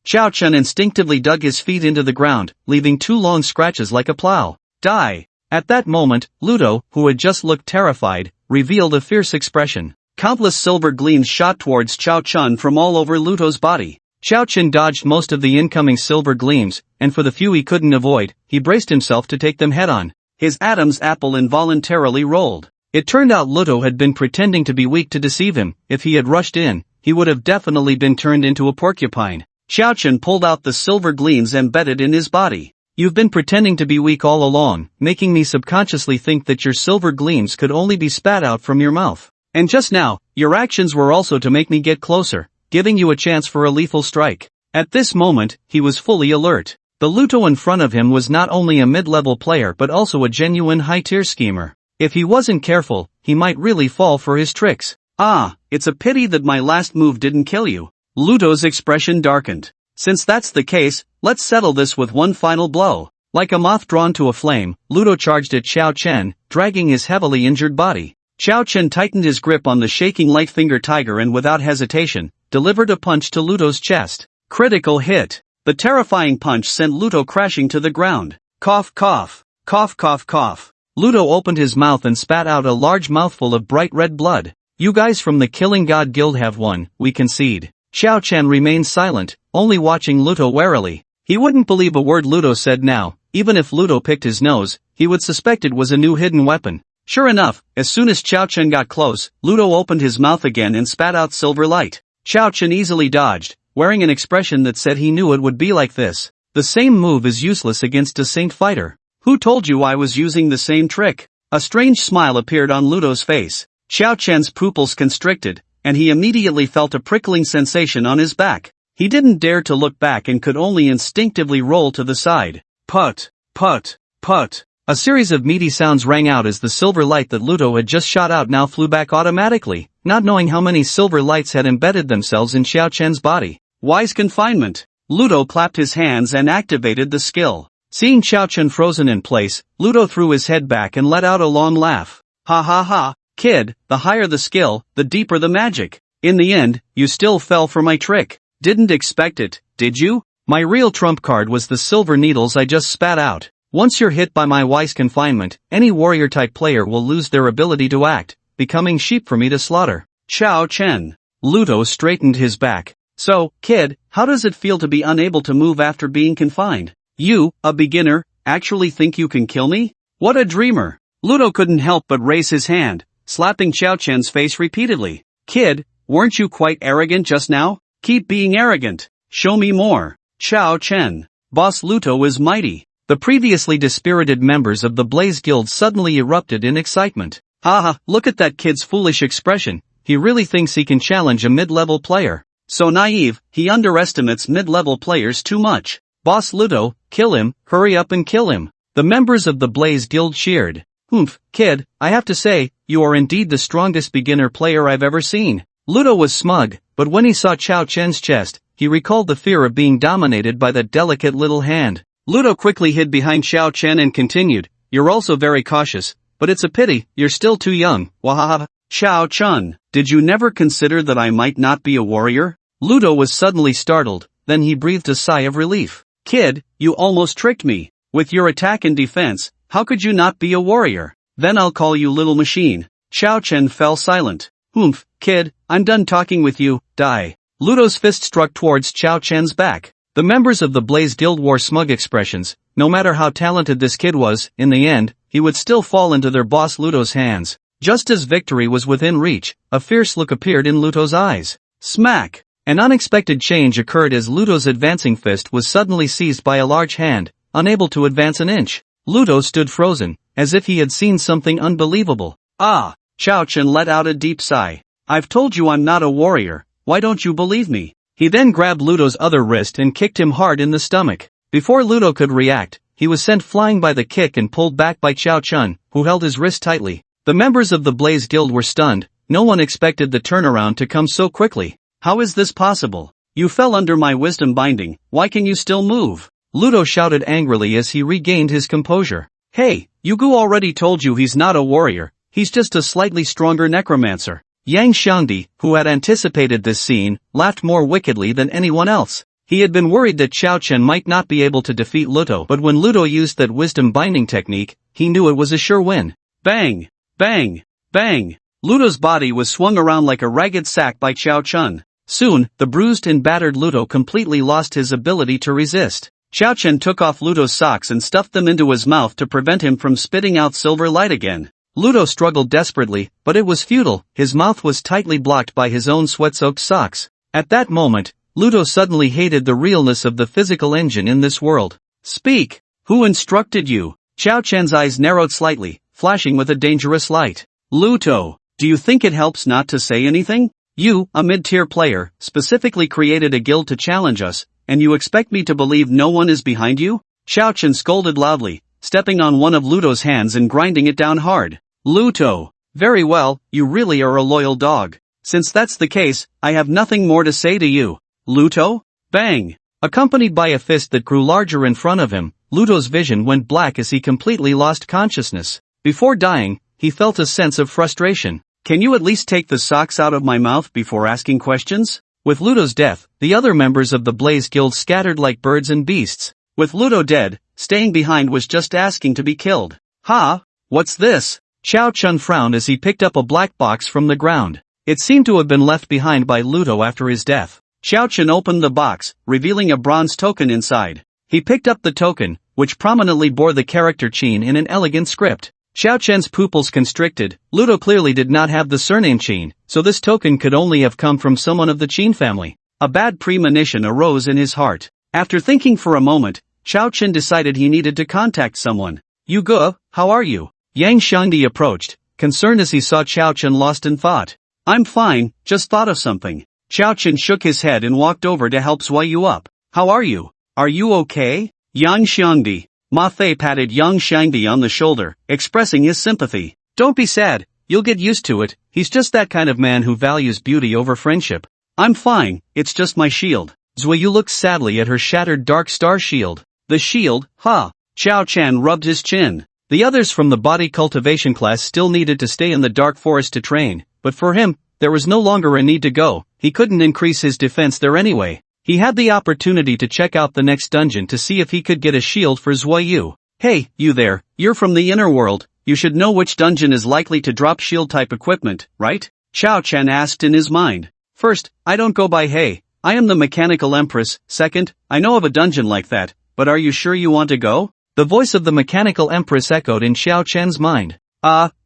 Xiao Chen instinctively dug his feet into the ground, leaving 2 long scratches like a plow. Die! At that moment, Luto, who had just looked terrified, revealed a fierce expression. Countless silver gleams shot towards Xiao Chen from all over Luto's body. Xiao Chen dodged most of the incoming silver gleams, and for the few he couldn't avoid, he braced himself to take them head-on. His Adam's apple involuntarily rolled. It turned out Luto had been pretending to be weak to deceive him. If he had rushed in, he would have definitely been turned into a porcupine. Xiao Chen pulled out the silver gleams embedded in his body. You've been pretending to be weak all along, making me subconsciously think that your silver gleams could only be spat out from your mouth. And just now, your actions were also to make me get closer, giving you a chance for a lethal strike. At this moment, he was fully alert. The Luto in front of him was not only a mid-level player but also a genuine high-tier schemer. If he wasn't careful, he might really fall for his tricks. Ah, it's a pity that my last move didn't kill you. Luto's expression darkened. Since that's the case, let's settle this with one final blow. Like a moth drawn to a flame, Luto charged at Xiao Chen, dragging his heavily injured body. Xiao Chen tightened his grip on the shaking light-finger tiger and without hesitation, delivered a punch to Luto's chest. Critical hit. The terrifying punch sent Luto crashing to the ground. Cough cough. Cough cough cough. Luto opened his mouth and spat out a large mouthful of bright red blood. You guys from the Killing God Guild have won, we concede. Xiao Chen remained silent, only watching Luto warily. He wouldn't believe a word Luto said now. Even if Luto picked his nose, he would suspect it was a new hidden weapon. Sure enough, as soon as Xiao Chen got close, Luto opened his mouth again and spat out silver light. Xiao Chen easily dodged, wearing an expression that said he knew it would be like this. The same move is useless against a saint fighter. Who told you I was using the same trick? A strange smile appeared on Luto's face. Xiao Chen's pupils constricted, and he immediately felt a prickling sensation on his back. He didn't dare to look back and could only instinctively roll to the side. Put, put, put. A series of meaty sounds rang out as the silver light that Luto had just shot out now flew back automatically, not knowing how many silver lights had embedded themselves in Xiao Chen's body. Wise confinement. Luto clapped his hands and activated the skill. Seeing Xiao Chen frozen in place, Luto threw his head back and let out a long laugh. Ha ha ha, kid, the higher the skill, the deeper the magic. In the end, you still fell for my trick. Didn't expect it, did you? My real trump card was the silver needles I just spat out. Once you're hit by my wise confinement, any warrior-type player will lose their ability to act, becoming sheep for me to slaughter. Xiao Chen. Luto straightened his back. So, kid, how does it feel to be unable to move after being confined? You, a beginner, actually think you can kill me? What a dreamer. Luto couldn't help but raise his hand, slapping Xiao Chen's face repeatedly. Kid, weren't you quite arrogant just now? Keep being arrogant. Show me more. Xiao Chen. Boss Luto is mighty. The previously dispirited members of the Blaze Guild suddenly erupted in excitement. Haha, look at that kid's foolish expression, he really thinks he can challenge a mid-level player. So naive, he underestimates mid-level players too much. Boss Ludo, kill him, hurry up and kill him. The members of the Blaze Guild cheered. Oomph, kid, I have to say, you are indeed the strongest beginner player I've ever seen. Ludo was smug, but when he saw Chao Chen's chest, he recalled the fear of being dominated by that delicate little hand. Ludo quickly hid behind Chao Chen and continued, you're also very cautious, but it's a pity, you're still too young, wahaha. Chao Chen, did you never consider that I might not be a warrior? Ludo was suddenly startled, then he breathed a sigh of relief. Kid, you almost tricked me. With your attack and defense, how could you not be a warrior? Then I'll call you Little Machine. Chao Chen fell silent. Oomph, kid, I'm done talking with you, die. Ludo's fist struck towards Chao Chen's back. The members of the Blaze Guild wore smug expressions. No matter how talented this kid was, in the end, he would still fall into their boss Ludo's hands. Just as victory was within reach, a fierce look appeared in Ludo's eyes. Smack! An unexpected change occurred as Ludo's advancing fist was suddenly seized by a large hand, unable to advance an inch. Ludo stood frozen, as if he had seen something unbelievable. Ah! Chao Chen let out a deep sigh. I've told you I'm not a warrior, why don't you believe me? He then grabbed Ludo's other wrist and kicked him hard in the stomach. Before Ludo could react, he was sent flying by the kick and pulled back by Chao Chen, who held his wrist tightly. The members of the Blaze Guild were stunned. No one expected the turnaround to come so quickly. How is this possible? You fell under my wisdom binding, why can you still move? Ludo shouted angrily as he regained his composure. Hey, Yugu already told you he's not a warrior, he's just a slightly stronger necromancer. Yang Xiangdi, who had anticipated this scene, laughed more wickedly than anyone else. He had been worried that Chao Chen might not be able to defeat Ludo, but when Ludo used that wisdom binding technique, he knew it was a sure win. Bang! Bang! Bang! Ludo's body was swung around like a ragged sack by Chao Chen. Soon, the bruised and battered Ludo completely lost his ability to resist. Chao Chen took off Ludo's socks and stuffed them into his mouth to prevent him from spitting out silver light again. Ludo struggled desperately, but it was futile, his mouth was tightly blocked by his own sweat-soaked socks. At that moment, Ludo suddenly hated the realness of the physical engine in this world. Speak! Who instructed you? Chao Chen's eyes narrowed slightly, flashing with a dangerous light. Ludo, do you think it helps not to say anything? You, a mid-tier player, specifically created a guild to challenge us, and you expect me to believe no one is behind you? Chao Chen scolded loudly, stepping on one of Ludo's hands and grinding it down hard. Ludo, very well, you really are a loyal dog. Since that's the case, I have nothing more to say to you. Ludo? Bang! Accompanied by a fist that grew larger in front of him, Ludo's vision went black as he completely lost consciousness. Before dying, he felt a sense of frustration. Can you at least take the socks out of my mouth before asking questions? With Ludo's death, the other members of the Blaze Guild scattered like birds and beasts. With Ludo dead, staying behind was just asking to be killed. Ha! What's this? Chao Chen frowned as he picked up a black box from the ground. It seemed to have been left behind by Ludo after his death. Chao Chen opened the box, revealing a bronze token inside. He picked up the token, which prominently bore the character Qin in an elegant script. Chao Chen's pupils constricted. Ludo clearly did not have the surname Qin, so this token could only have come from someone of the Qin family. A bad premonition arose in his heart. After thinking for a moment, Chao Chen decided he needed to contact someone. Yugu, how are you? Yang Xiangdi approached, concerned as he saw Chao Chen lost in thought. I'm fine, just thought of something. Chao Chen shook his head and walked over to help Zhuayu up. How are you? Are you okay? Yang Xiangdi. Ma Fei patted Yang Xiangdi on the shoulder, expressing his sympathy. Don't be sad, you'll get used to it, he's just that kind of man who values beauty over friendship. I'm fine, it's just my shield. Zhuayu looked sadly at her shattered dark star shield. The shield, ha! Chao Chen rubbed his chin. The others from the body cultivation class still needed to stay in the dark forest to train, but for him, there was no longer a need to go, he couldn't increase his defense there anyway. He had the opportunity to check out the next dungeon to see if he could get a shield for Zhuayu. Hey, you there, you're from the inner world, you should know which dungeon is likely to drop shield-type equipment, right? Chao Chen asked in his mind. First, I don't go by hey, I am the Mechanical Empress. Second, I know of a dungeon like that, but are you sure you want to go? The voice of the Mechanical Empress echoed in Chao Chen's mind.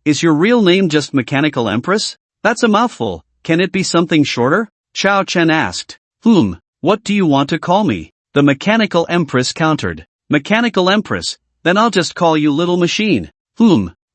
Is your real name just Mechanical Empress? That's a mouthful, can it be something shorter? Chao Chen asked. What do you want to call me? The Mechanical Empress countered. Mechanical Empress, then I'll just call you Little Machine.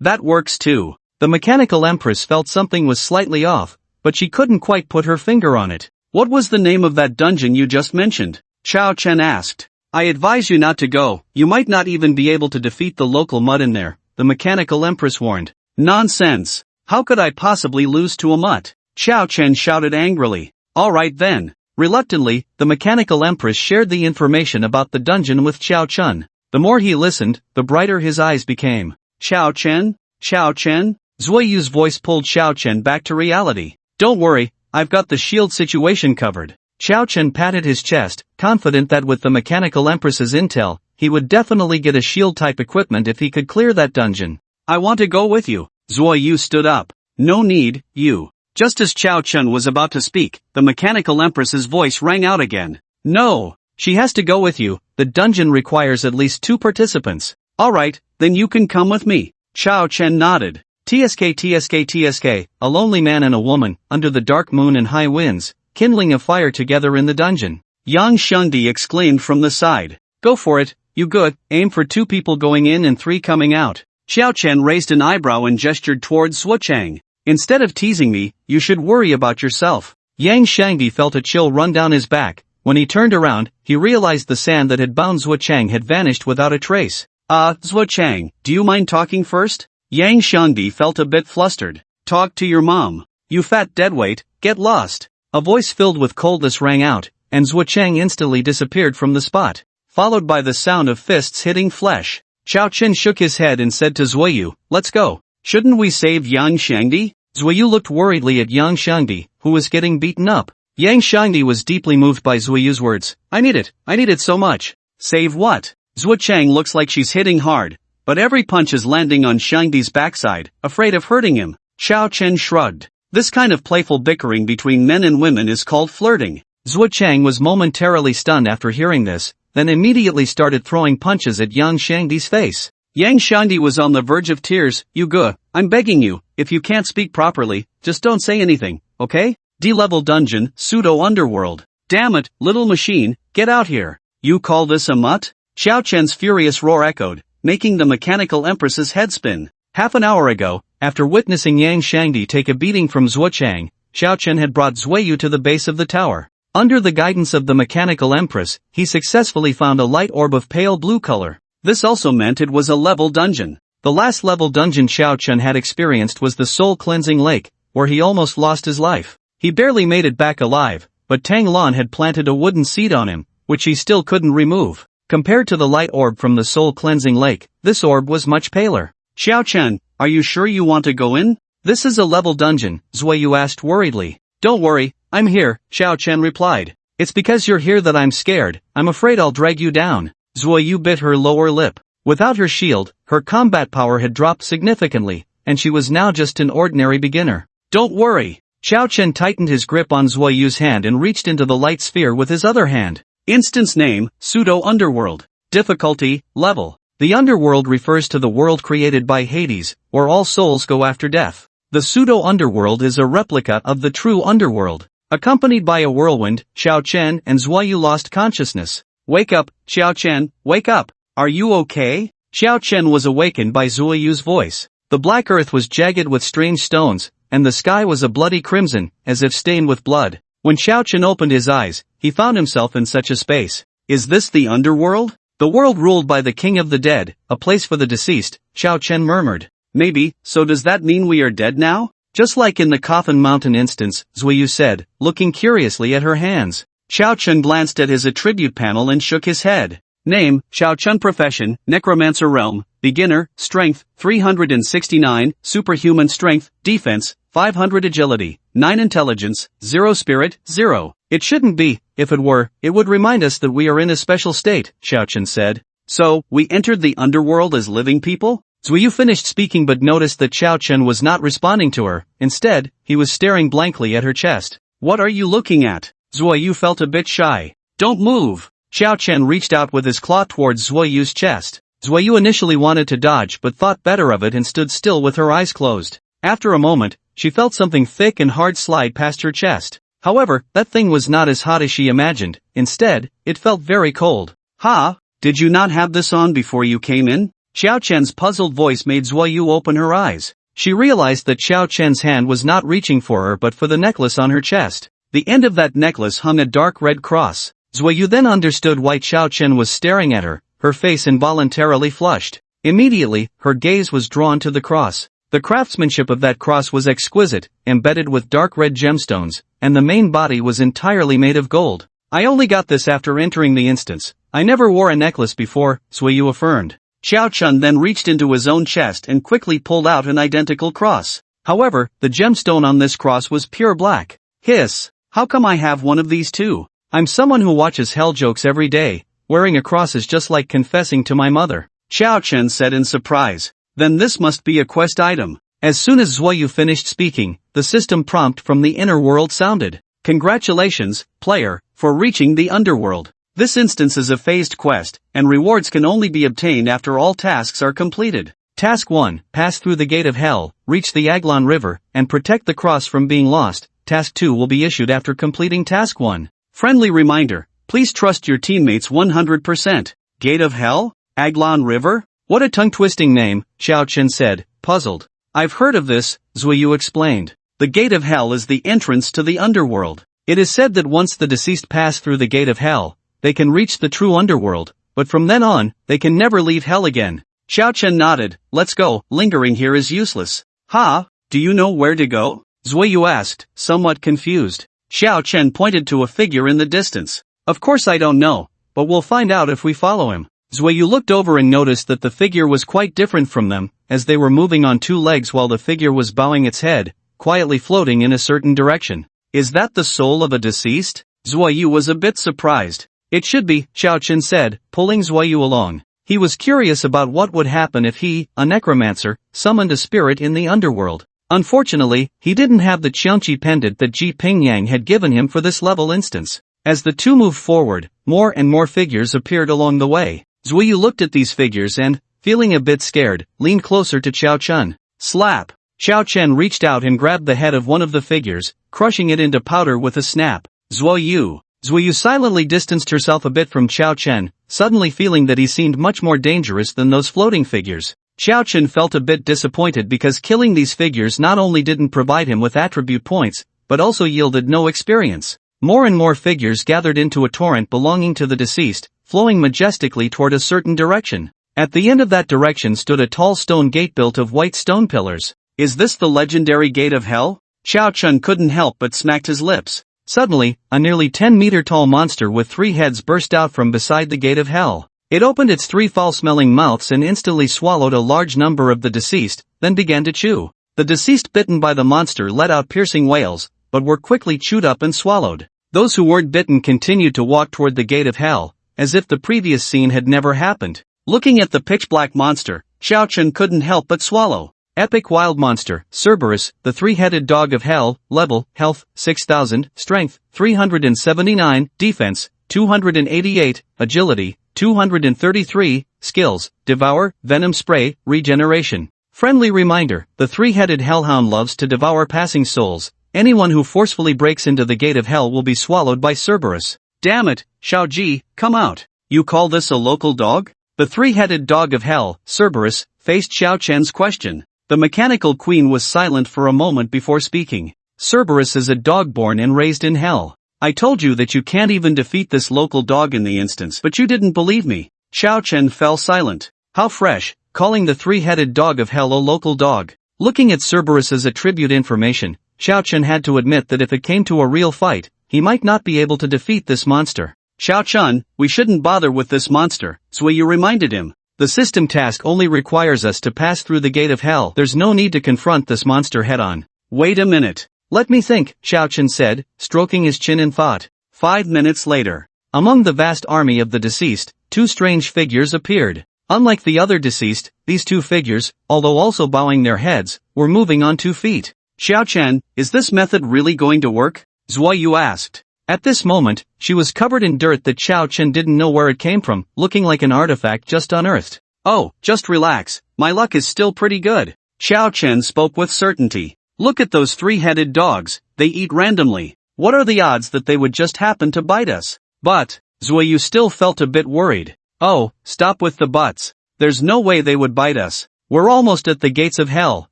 That works too. The mechanical empress felt something was slightly off, but she couldn't quite put her finger on it. What was the name of that dungeon you just mentioned? Chao Chen asked. I advise you not to go, you might not even be able to defeat the local mutt in there, the mechanical empress warned. Nonsense. How could I possibly lose to a mutt? Chao Chen shouted angrily. Alright then. Reluctantly, the mechanical empress shared the information about the dungeon with Chao Chen. The more he listened, the brighter his eyes became. Chao Chen? Chao Chen? Zuoyu's voice pulled Chao Chen back to reality. Don't worry, I've got the shield situation covered. Chao Chen patted his chest, confident that with the mechanical empress's intel, he would definitely get a shield-type equipment if he could clear that dungeon. I want to go with you. Zuoyu stood up. No need, you. Just as Chao Chen was about to speak, the mechanical empress's voice rang out again. No, she has to go with you, the dungeon requires at least 2 participants. Alright, then you can come with me. Chao Chen nodded. TSK, a lonely man and a woman, under the dark moon and high winds, kindling a fire together in the dungeon. Yang Shengdi exclaimed from the side. Go for it, you good, aim for 2 people going in and 3 coming out. Xiao Chen raised an eyebrow and gestured towards Zuochang. Instead of teasing me, you should worry about yourself. Yang Shangdi felt a chill run down his back. When he turned around, he realized the sand that had bound Zuochang had vanished without a trace. Zuochang, do you mind talking first? Yang Shangdi felt a bit flustered. Talk to your mom. You fat deadweight, get lost. A voice filled with coldness rang out, and Zuochang instantly disappeared from the spot, followed by the sound of fists hitting flesh. Chao Chen shook his head and said to Zuoyu, let's go. Shouldn't we save Yang Shangdi? Zuoyu looked worriedly at Yang Shangdi, who was getting beaten up. Yang Shangdi was deeply moved by Zuoyu's words. I need it so much. Save what? Zuochang looks like she's hitting hard, but every punch is landing on Shangdi's backside, afraid of hurting him. Chao Chen shrugged. This kind of playful bickering between men and women is called flirting. Zuochang was momentarily stunned after hearing this, then immediately started throwing punches at Yang Shangdi's face. Yang Shangdi was on the verge of tears. Yuge, I'm begging you, if you can't speak properly, just don't say anything, okay? D-level dungeon, pseudo-underworld. Damn it, little machine, get out here. You call this a mutt? Xiao Chen's furious roar echoed, making the mechanical empress's head spin. Half an hour ago, after witnessing Yang Shangdi take a beating from Zuochang, Xiao Chen had brought Zuoyu to the base of the tower. Under the guidance of the mechanical empress, he successfully found a light orb of pale blue color. This also meant it was a level dungeon. The last level dungeon Xiao Chen had experienced was the soul cleansing lake, where he almost lost his life. He barely made it back alive, but Tang Lan had planted a wooden seed on him, which he still couldn't remove. Compared to the light orb from the soul cleansing lake, this orb was much paler. Xiao Chen, are you sure you want to go in? This is a level dungeon, Zuoyu asked worriedly. Don't worry, I'm here, Xiao Chen replied. It's because you're here that I'm scared, I'm afraid I'll drag you down. Zuoyu bit her lower lip. Without her shield, her combat power had dropped significantly, and she was now just an ordinary beginner. Don't worry. Xiao Chen tightened his grip on Zuoyu's hand and reached into the light sphere with his other hand. Instance name, Pseudo-Underworld. Difficulty, level. The underworld refers to the world created by Hades, where all souls go after death. The pseudo-underworld is a replica of the true underworld. Accompanied by a whirlwind, Xiao Chen and Zuoyu lost consciousness. Wake up, Xiao Chen, wake up. Are you okay? Xiao Chen was awakened by Zuoyu's voice. The black earth was jagged with strange stones, and the sky was a bloody crimson, as if stained with blood. When Xiao Chen opened his eyes, he found himself in such a space. Is this the underworld? The world ruled by the king of the dead, a place for the deceased, Xiao Chen murmured. Maybe, so does that mean we are dead now? Just like in the Coffin Mountain instance, Zuoyu said, looking curiously at her hands. Xiao Chen glanced at his attribute panel and shook his head. Name, Xiao Chen. Profession, Necromancer. Realm, Beginner, Strength, 369, Superhuman Strength, Defense, 500 Agility, 9 Intelligence, 0 Spirit, 0. It shouldn't be. If it were, it would remind us that we are in a special state, Xiao Chen said. So, we entered the underworld as living people? Zuoyu finished speaking but noticed that Xiao Chen was not responding to her. Instead, he was staring blankly at her chest. What are you looking at? Zuoyu felt a bit shy. Don't move. Xiao Chen reached out with his claw towards Zuoyu's chest. Zuoyu initially wanted to dodge but thought better of it and stood still with her eyes closed. After a moment, she felt something thick and hard slide past her chest. However, that thing was not as hot as she imagined. Instead, it felt very cold. Ha! Did you not have this on before you came in? Xiao Chen's puzzled voice made Zuoyu open her eyes. She realized that Xiao Chen's hand was not reaching for her but for the necklace on her chest. The end of that necklace hung a dark red cross. Zuoyu then understood why Xiao Chen was staring at her, her face involuntarily flushed. Immediately, her gaze was drawn to the cross. The craftsmanship of that cross was exquisite, embedded with dark red gemstones, and the main body was entirely made of gold. I only got this after entering the instance. I never wore a necklace before, Zuoyu affirmed. Xiao Chun then reached into his own chest and quickly pulled out an identical cross. However, the gemstone on this cross was pure black. Hiss! How come I have one of these too? I'm someone who watches hell jokes every day. Wearing a cross is just like confessing to my mother. Xiao Chen said in surprise. Then this must be a quest item. As soon as Zuoyu finished speaking, the system prompt from the inner world sounded. Congratulations, player, for reaching the underworld. This instance is a phased quest, and rewards can only be obtained after all tasks are completed. Task 1, pass through the gate of hell, reach the Aglon River, and protect the cross from being lost. Task 2 will be issued after completing Task 1. Friendly reminder, please trust your teammates 100%. Gate of hell? Aglon River? What a tongue-twisting name, Xiao Chen said, puzzled. I've heard of this, Zuoyu explained. The gate of hell is the entrance to the underworld. It is said that once the deceased pass through the gate of hell, they can reach the true underworld, but from then on, they can never leave hell again. Xiao Chen nodded. Let's go, lingering here is useless. Ha, do you know where to go? Zuoyu asked, somewhat confused. Xiao Chen pointed to a figure in the distance. Of course I don't know, but we'll find out if we follow him. Zuoyu looked over and noticed that the figure was quite different from them, as they were moving on two legs while the figure was bowing its head, quietly floating in a certain direction. Is that the soul of a deceased? Zuoyu was a bit surprised. It should be, Xiao Chen said, pulling Zuoyu along. He was curious about what would happen if he, a necromancer, summoned a spirit in the underworld. Unfortunately, he didn't have the Qiangqi pendant that Ji Pingyang had given him for this level instance. As the two moved forward, more and more figures appeared along the way. Zuoyu looked at these figures and, feeling a bit scared, leaned closer to Xiao Chen. Slap! Xiao Chen reached out and grabbed the head of one of the figures, crushing it into powder with a snap. Zuoyu! Zuoyu silently distanced herself a bit from Xiao Chen, suddenly feeling that he seemed much more dangerous than those floating figures. Xiao Chen felt a bit disappointed because killing these figures not only didn't provide him with attribute points, but also yielded no experience. More and more figures gathered into a torrent belonging to the deceased, flowing majestically toward a certain direction. At the end of that direction stood a tall stone gate built of white stone pillars. Is this the legendary gate of hell? Xiao Chen couldn't help but smacked his lips. Suddenly, a nearly 10-meter-tall monster with 3 heads burst out from beside the gate of hell. It opened its 3 foul-smelling mouths and instantly swallowed a large number of the deceased, then began to chew. The deceased bitten by the monster let out piercing wails, but were quickly chewed up and swallowed. Those who weren't bitten continued to walk toward the gate of hell, as if the previous scene had never happened. Looking at the pitch-black monster, Xiao Chen couldn't help but swallow. Epic Wild Monster, Cerberus, the 3-headed dog of hell, level, health, 6000, strength, 379, defense, 288, agility, 233, skills, devour, venom spray, regeneration. Friendly reminder, the 3-headed hellhound loves to devour passing souls. Anyone who forcefully breaks into the gate of hell will be swallowed by Cerberus. Damn it, Xiaoji, come out. You call this a local dog? The 3-headed dog of hell, Cerberus, faced Xiao Chen's question. The mechanical queen was silent for a moment before speaking. Cerberus is a dog born and raised in hell. I told you that you can't even defeat this local dog in the instance, but you didn't believe me. Xiao Chen fell silent. How fresh, calling the 3-headed dog of hell a local dog. Looking at Cerberus's attribute information, Xiao Chen had to admit that if it came to a real fight, he might not be able to defeat this monster. Xiao Chen, we shouldn't bother with this monster, Zuoyu reminded him. The system task only requires us to pass through the gate of hell. There's no need to confront this monster head-on. Wait a minute. Let me think, Xiao Chen said, stroking his chin in thought. 5 minutes later. Among the vast army of the deceased, 2 strange figures appeared. Unlike the other deceased, these 2 figures, although also bowing their heads, were moving on 2 feet. Xiao Chen, is this method really going to work? Zuoyu asked. At this moment, she was covered in dirt that Xiao Chen didn't know where it came from, looking like an artifact just unearthed. Oh, just relax, my luck is still pretty good. Xiao Chen spoke with certainty. Look at those 3-headed dogs, they eat randomly. What are the odds that they would just happen to bite us? But, Zuoyu still felt a bit worried. Oh, stop with the buts. There's no way they would bite us. We're almost at the gates of hell.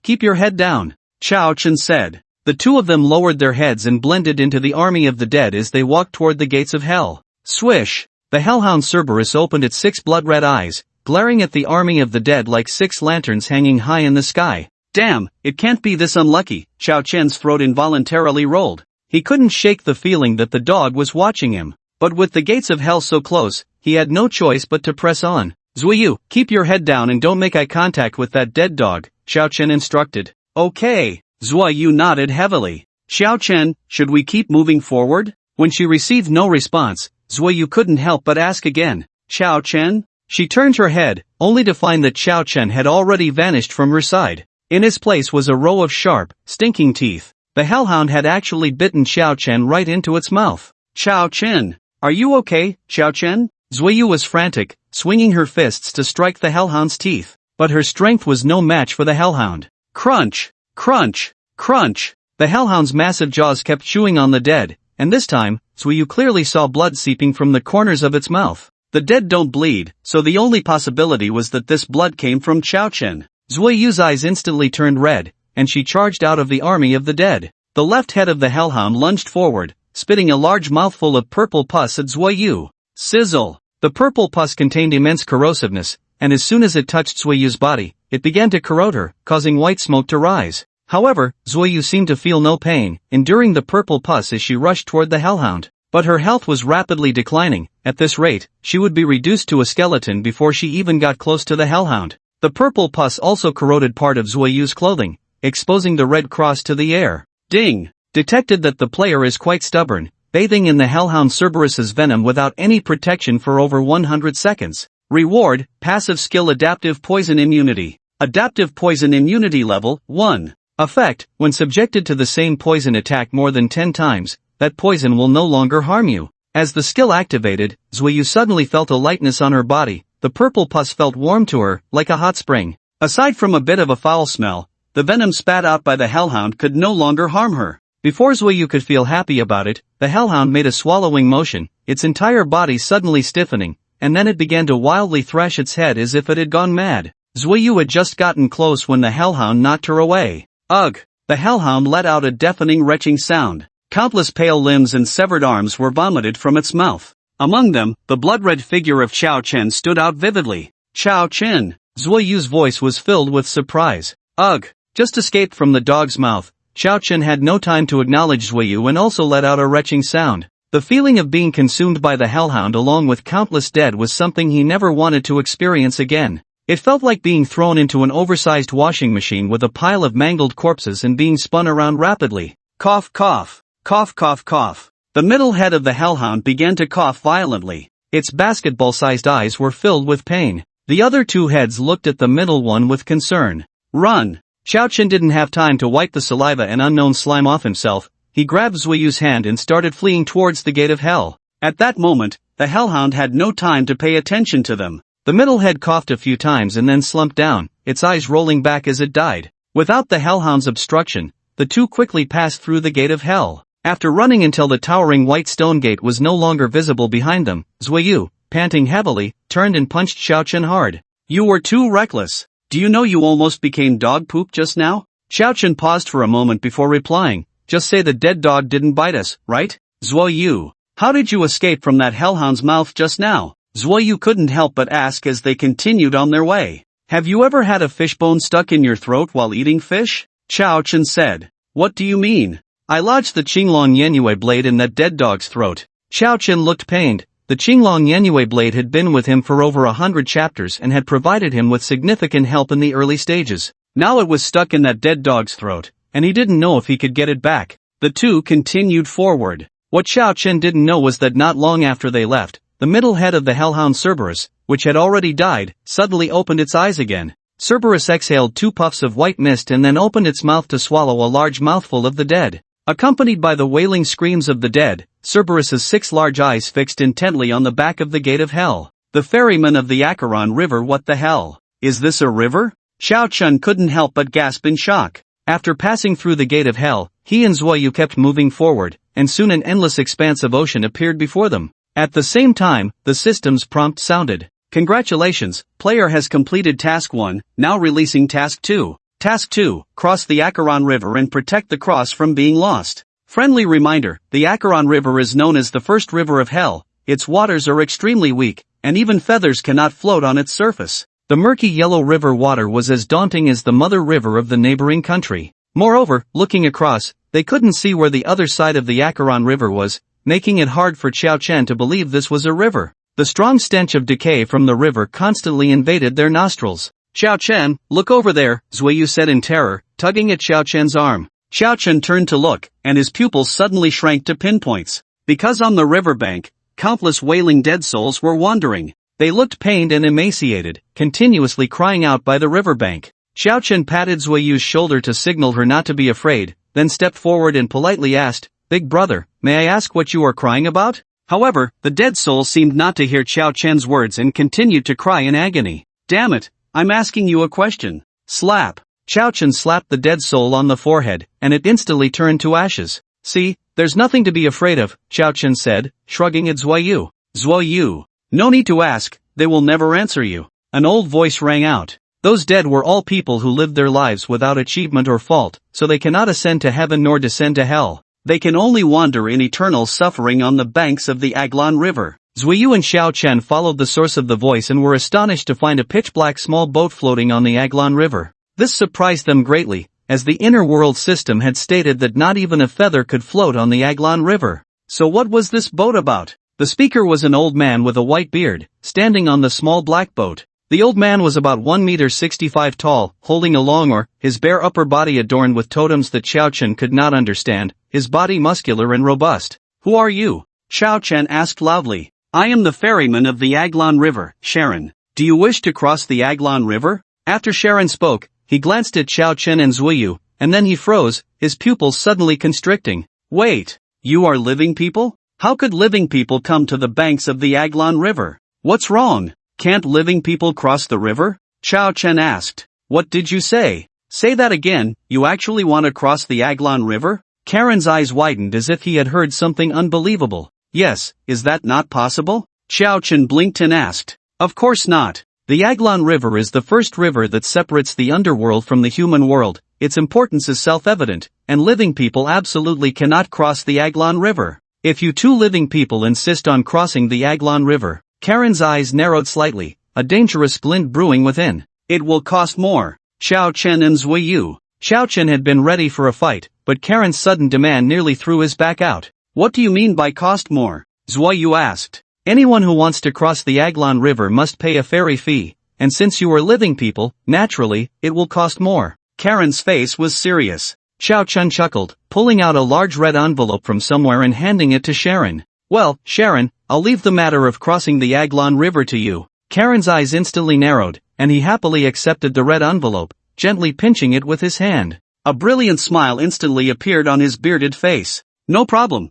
keep your head down, Chao Chen said. The two of them lowered their heads and blended into the army of the dead as they walked toward the gates of hell. Swish! The hellhound Cerberus opened its 6 blood-red eyes, glaring at the army of the dead like 6 lanterns hanging high in the sky. Damn, it can't be this unlucky, Chao Chen's throat involuntarily rolled. He couldn't shake the feeling that the dog was watching him. But with the gates of hell so close, he had no choice but to press on. Zuiyu, keep your head down and don't make eye contact with that dead dog, Xiao Chen instructed. Okay. Zuiyu nodded heavily. Xiao Chen, should we keep moving forward? When she received no response, Zuiyu couldn't help but ask again. Xiao Chen? She turned her head, only to find that Xiao Chen had already vanished from her side. In his place was a row of sharp, stinking teeth. The hellhound had actually bitten Xiao Chen right into its mouth. Xiao Chen, are you okay, Xiao Chen? Zuiyu was frantic, swinging her fists to strike the hellhound's teeth. But her strength was no match for the hellhound. Crunch! Crunch! Crunch! The hellhound's massive jaws kept chewing on the dead, and this time, Zuiyu clearly saw blood seeping from the corners of its mouth. The dead don't bleed, so the only possibility was that this blood came from Xiao Chen. Zuiyu's eyes instantly turned red, and she charged out of the army of the dead. The left head of the hellhound lunged forward, spitting a large mouthful of purple pus at Zuiyu. Sizzle! The purple pus contained immense corrosiveness, and as soon as it touched Zuiyu's body, it began to corrode her, causing white smoke to rise. However, Zuiyu seemed to feel no pain, enduring the purple pus as she rushed toward the hellhound. But her health was rapidly declining. At this rate, she would be reduced to a skeleton before she even got close to the hellhound. The purple pus also corroded part of Zuiyu's clothing, exposing the red cross to the air. Ding! Detected that the player is quite stubborn, bathing in the hellhound Cerberus's venom without any protection for over 100 seconds. Reward, passive skill adaptive poison immunity. Adaptive poison immunity level, 1. Effect, when subjected to the same poison attack more than 10 times, that poison will no longer harm you. As the skill activated, Zuiyu suddenly felt a lightness on her body. The purple pus felt warm to her, like a hot spring. Aside from a bit of a foul smell, the venom spat out by the hellhound could no longer harm her. Before Zuiyu could feel happy about it, the hellhound made a swallowing motion, its entire body suddenly stiffening, and then it began to wildly thrash its head as if it had gone mad. Zuiyu had just gotten close when the hellhound knocked her away. Ugh! The hellhound let out a deafening retching sound. Countless pale limbs and severed arms were vomited from its mouth. Among them, the blood-red figure of Xiao Chen stood out vividly. Xiao Chen! Zuiyu's voice was filled with surprise. Ugh! Just escaped from the dog's mouth. Xiao Chen had no time to acknowledge Zuiyu and also let out a retching sound. The feeling of being consumed by the hellhound along with countless dead was something he never wanted to experience again. It felt like being thrown into an oversized washing machine with a pile of mangled corpses and being spun around rapidly. Cough cough. Cough cough cough. The middle head of the hellhound began to cough violently. Its basketball-sized eyes were filled with pain. The other two heads looked at the middle one with concern. Run! Xiao Chen didn't have time to wipe the saliva and unknown slime off himself. He grabbed Zuiyu's hand and started fleeing towards the gate of hell. At that moment, the hellhound had no time to pay attention to them. The middle head coughed a few times and then slumped down, its eyes rolling back as it died. Without the hellhound's obstruction, the two quickly passed through the gate of hell. After running until the towering white stone gate was no longer visible behind them, Zuiyu, panting heavily, turned and punched Xiao Chen hard. You were too reckless. Do you know you almost became dog poop just now? Xiao Chen paused for a moment before replying. Just say the dead dog didn't bite us, right? Zuiyu, how did you escape from that hellhound's mouth just now? Zuiyu couldn't help but ask as they continued on their way. Have you ever had a fishbone stuck in your throat while eating fish? Xiao Chen said. What do you mean? I lodged the Qinglong Yenyue blade in that dead dog's throat. Xiao Chen looked pained. The Qinglong Yenyue blade had been with him for over 100 chapters and had provided him with significant help in the early stages. Now it was stuck in that dead dog's throat, and he didn't know if he could get it back. The two continued forward. What Xiao Chen didn't know was that not long after they left, the middle head of the hellhound Cerberus, which had already died, suddenly opened its eyes again. Cerberus exhaled 2 puffs of white mist and then opened its mouth to swallow a large mouthful of the dead. Accompanied by the wailing screams of the dead, Cerberus's 6 large eyes fixed intently on the back of the gate of hell. The ferryman of the Acheron River. What the hell? Is this a river? Xiao Chen couldn't help but gasp in shock. After passing through the gate of hell, he and Zuiyu kept moving forward, and soon an endless expanse of ocean appeared before them. At the same time, the system's prompt sounded. Congratulations, player has completed task 1, now releasing task 2. Task 2, cross the Acheron River and protect the cross from being lost. Friendly reminder, the Acheron River is known as the first river of hell. Its waters are extremely weak, and even feathers cannot float on its surface. The murky yellow river water was as daunting as the mother river of the neighboring country. Moreover, looking across, they couldn't see where the other side of the Acheron River was, making it hard for Xiao Chen to believe this was a river. The strong stench of decay from the river constantly invaded their nostrils. Xiao Chen, look over there, Zuiyu said in terror, tugging at Xiao Chen's arm. Xiao Chen turned to look, and his pupils suddenly shrank to pinpoints. Because on the riverbank, countless wailing dead souls were wandering. They looked pained and emaciated, continuously crying out by the riverbank. Xiao Chen patted Zuiyu's shoulder to signal her not to be afraid, then stepped forward and politely asked, "Big brother, may I ask what you are crying about?" However, the dead soul seemed not to hear Xiao Chen's words and continued to cry in agony. "Damn it, I'm asking you a question." Slap. Xiao Chen slapped the dead soul on the forehead, and it instantly turned to ashes. "See, there's nothing to be afraid of," Xiao Chen said, shrugging at Zuiyu. "Zuiyu, no need to ask, they will never answer you." An old voice rang out. Those dead were all people who lived their lives without achievement or fault, so they cannot ascend to heaven nor descend to hell. They can only wander in eternal suffering on the banks of the Acheron River. Zuiyu and Xiao Chen followed the source of the voice and were astonished to find a pitch-black small boat floating on the Acheron River. This surprised them greatly, as the inner world system had stated that not even a feather could float on the Acheron River. So what was this boat about? The speaker was an old man with a white beard, standing on the small black boat. The old man was about 1.65 meters tall, holding a long oar, his bare upper body adorned with totems that Xiao Chen could not understand, his body muscular and robust. "Who are you?" Xiao Chen asked loudly. "I am the ferryman of the Acheron River, Sharon. Do you wish to cross the Acheron River?" After Sharon spoke, he glanced at Xiao Chen and Zuiyu, and then he froze, his pupils suddenly constricting. "Wait, you are living people? How could living people come to the banks of the Acheron River? What's wrong? Can't living people cross the river?" Xiao Chen asked. "What did you say? Say that again, you actually want to cross the Acheron River?" Karen's eyes widened as if he had heard something unbelievable. "Yes, is that not possible?" Xiao Chen blinked and asked. "Of course not. The Acheron River is the first river that separates the underworld from the human world. Its importance is self-evident, and living people absolutely cannot cross the Acheron River. If you two living people insist on crossing the Acheron River," Karen's eyes narrowed slightly, a dangerous glint brewing within. "It will cost more." Xiao Chen and Zuiyu. Xiao Chen had been ready for a fight, but Karen's sudden demand nearly threw his back out. "What do you mean by cost more?" Zuiyu asked. "Anyone who wants to cross the Acheron River must pay a ferry fee, and since you are living people, naturally, it will cost more." Karen's face was serious. Xiao Chen chuckled, pulling out a large red envelope from somewhere and handing it to Sharon. "Well, Sharon, I'll leave the matter of crossing the Acheron River to you." Karen's eyes instantly narrowed, and he happily accepted the red envelope, gently pinching it with his hand. A brilliant smile instantly appeared on his bearded face. No problem.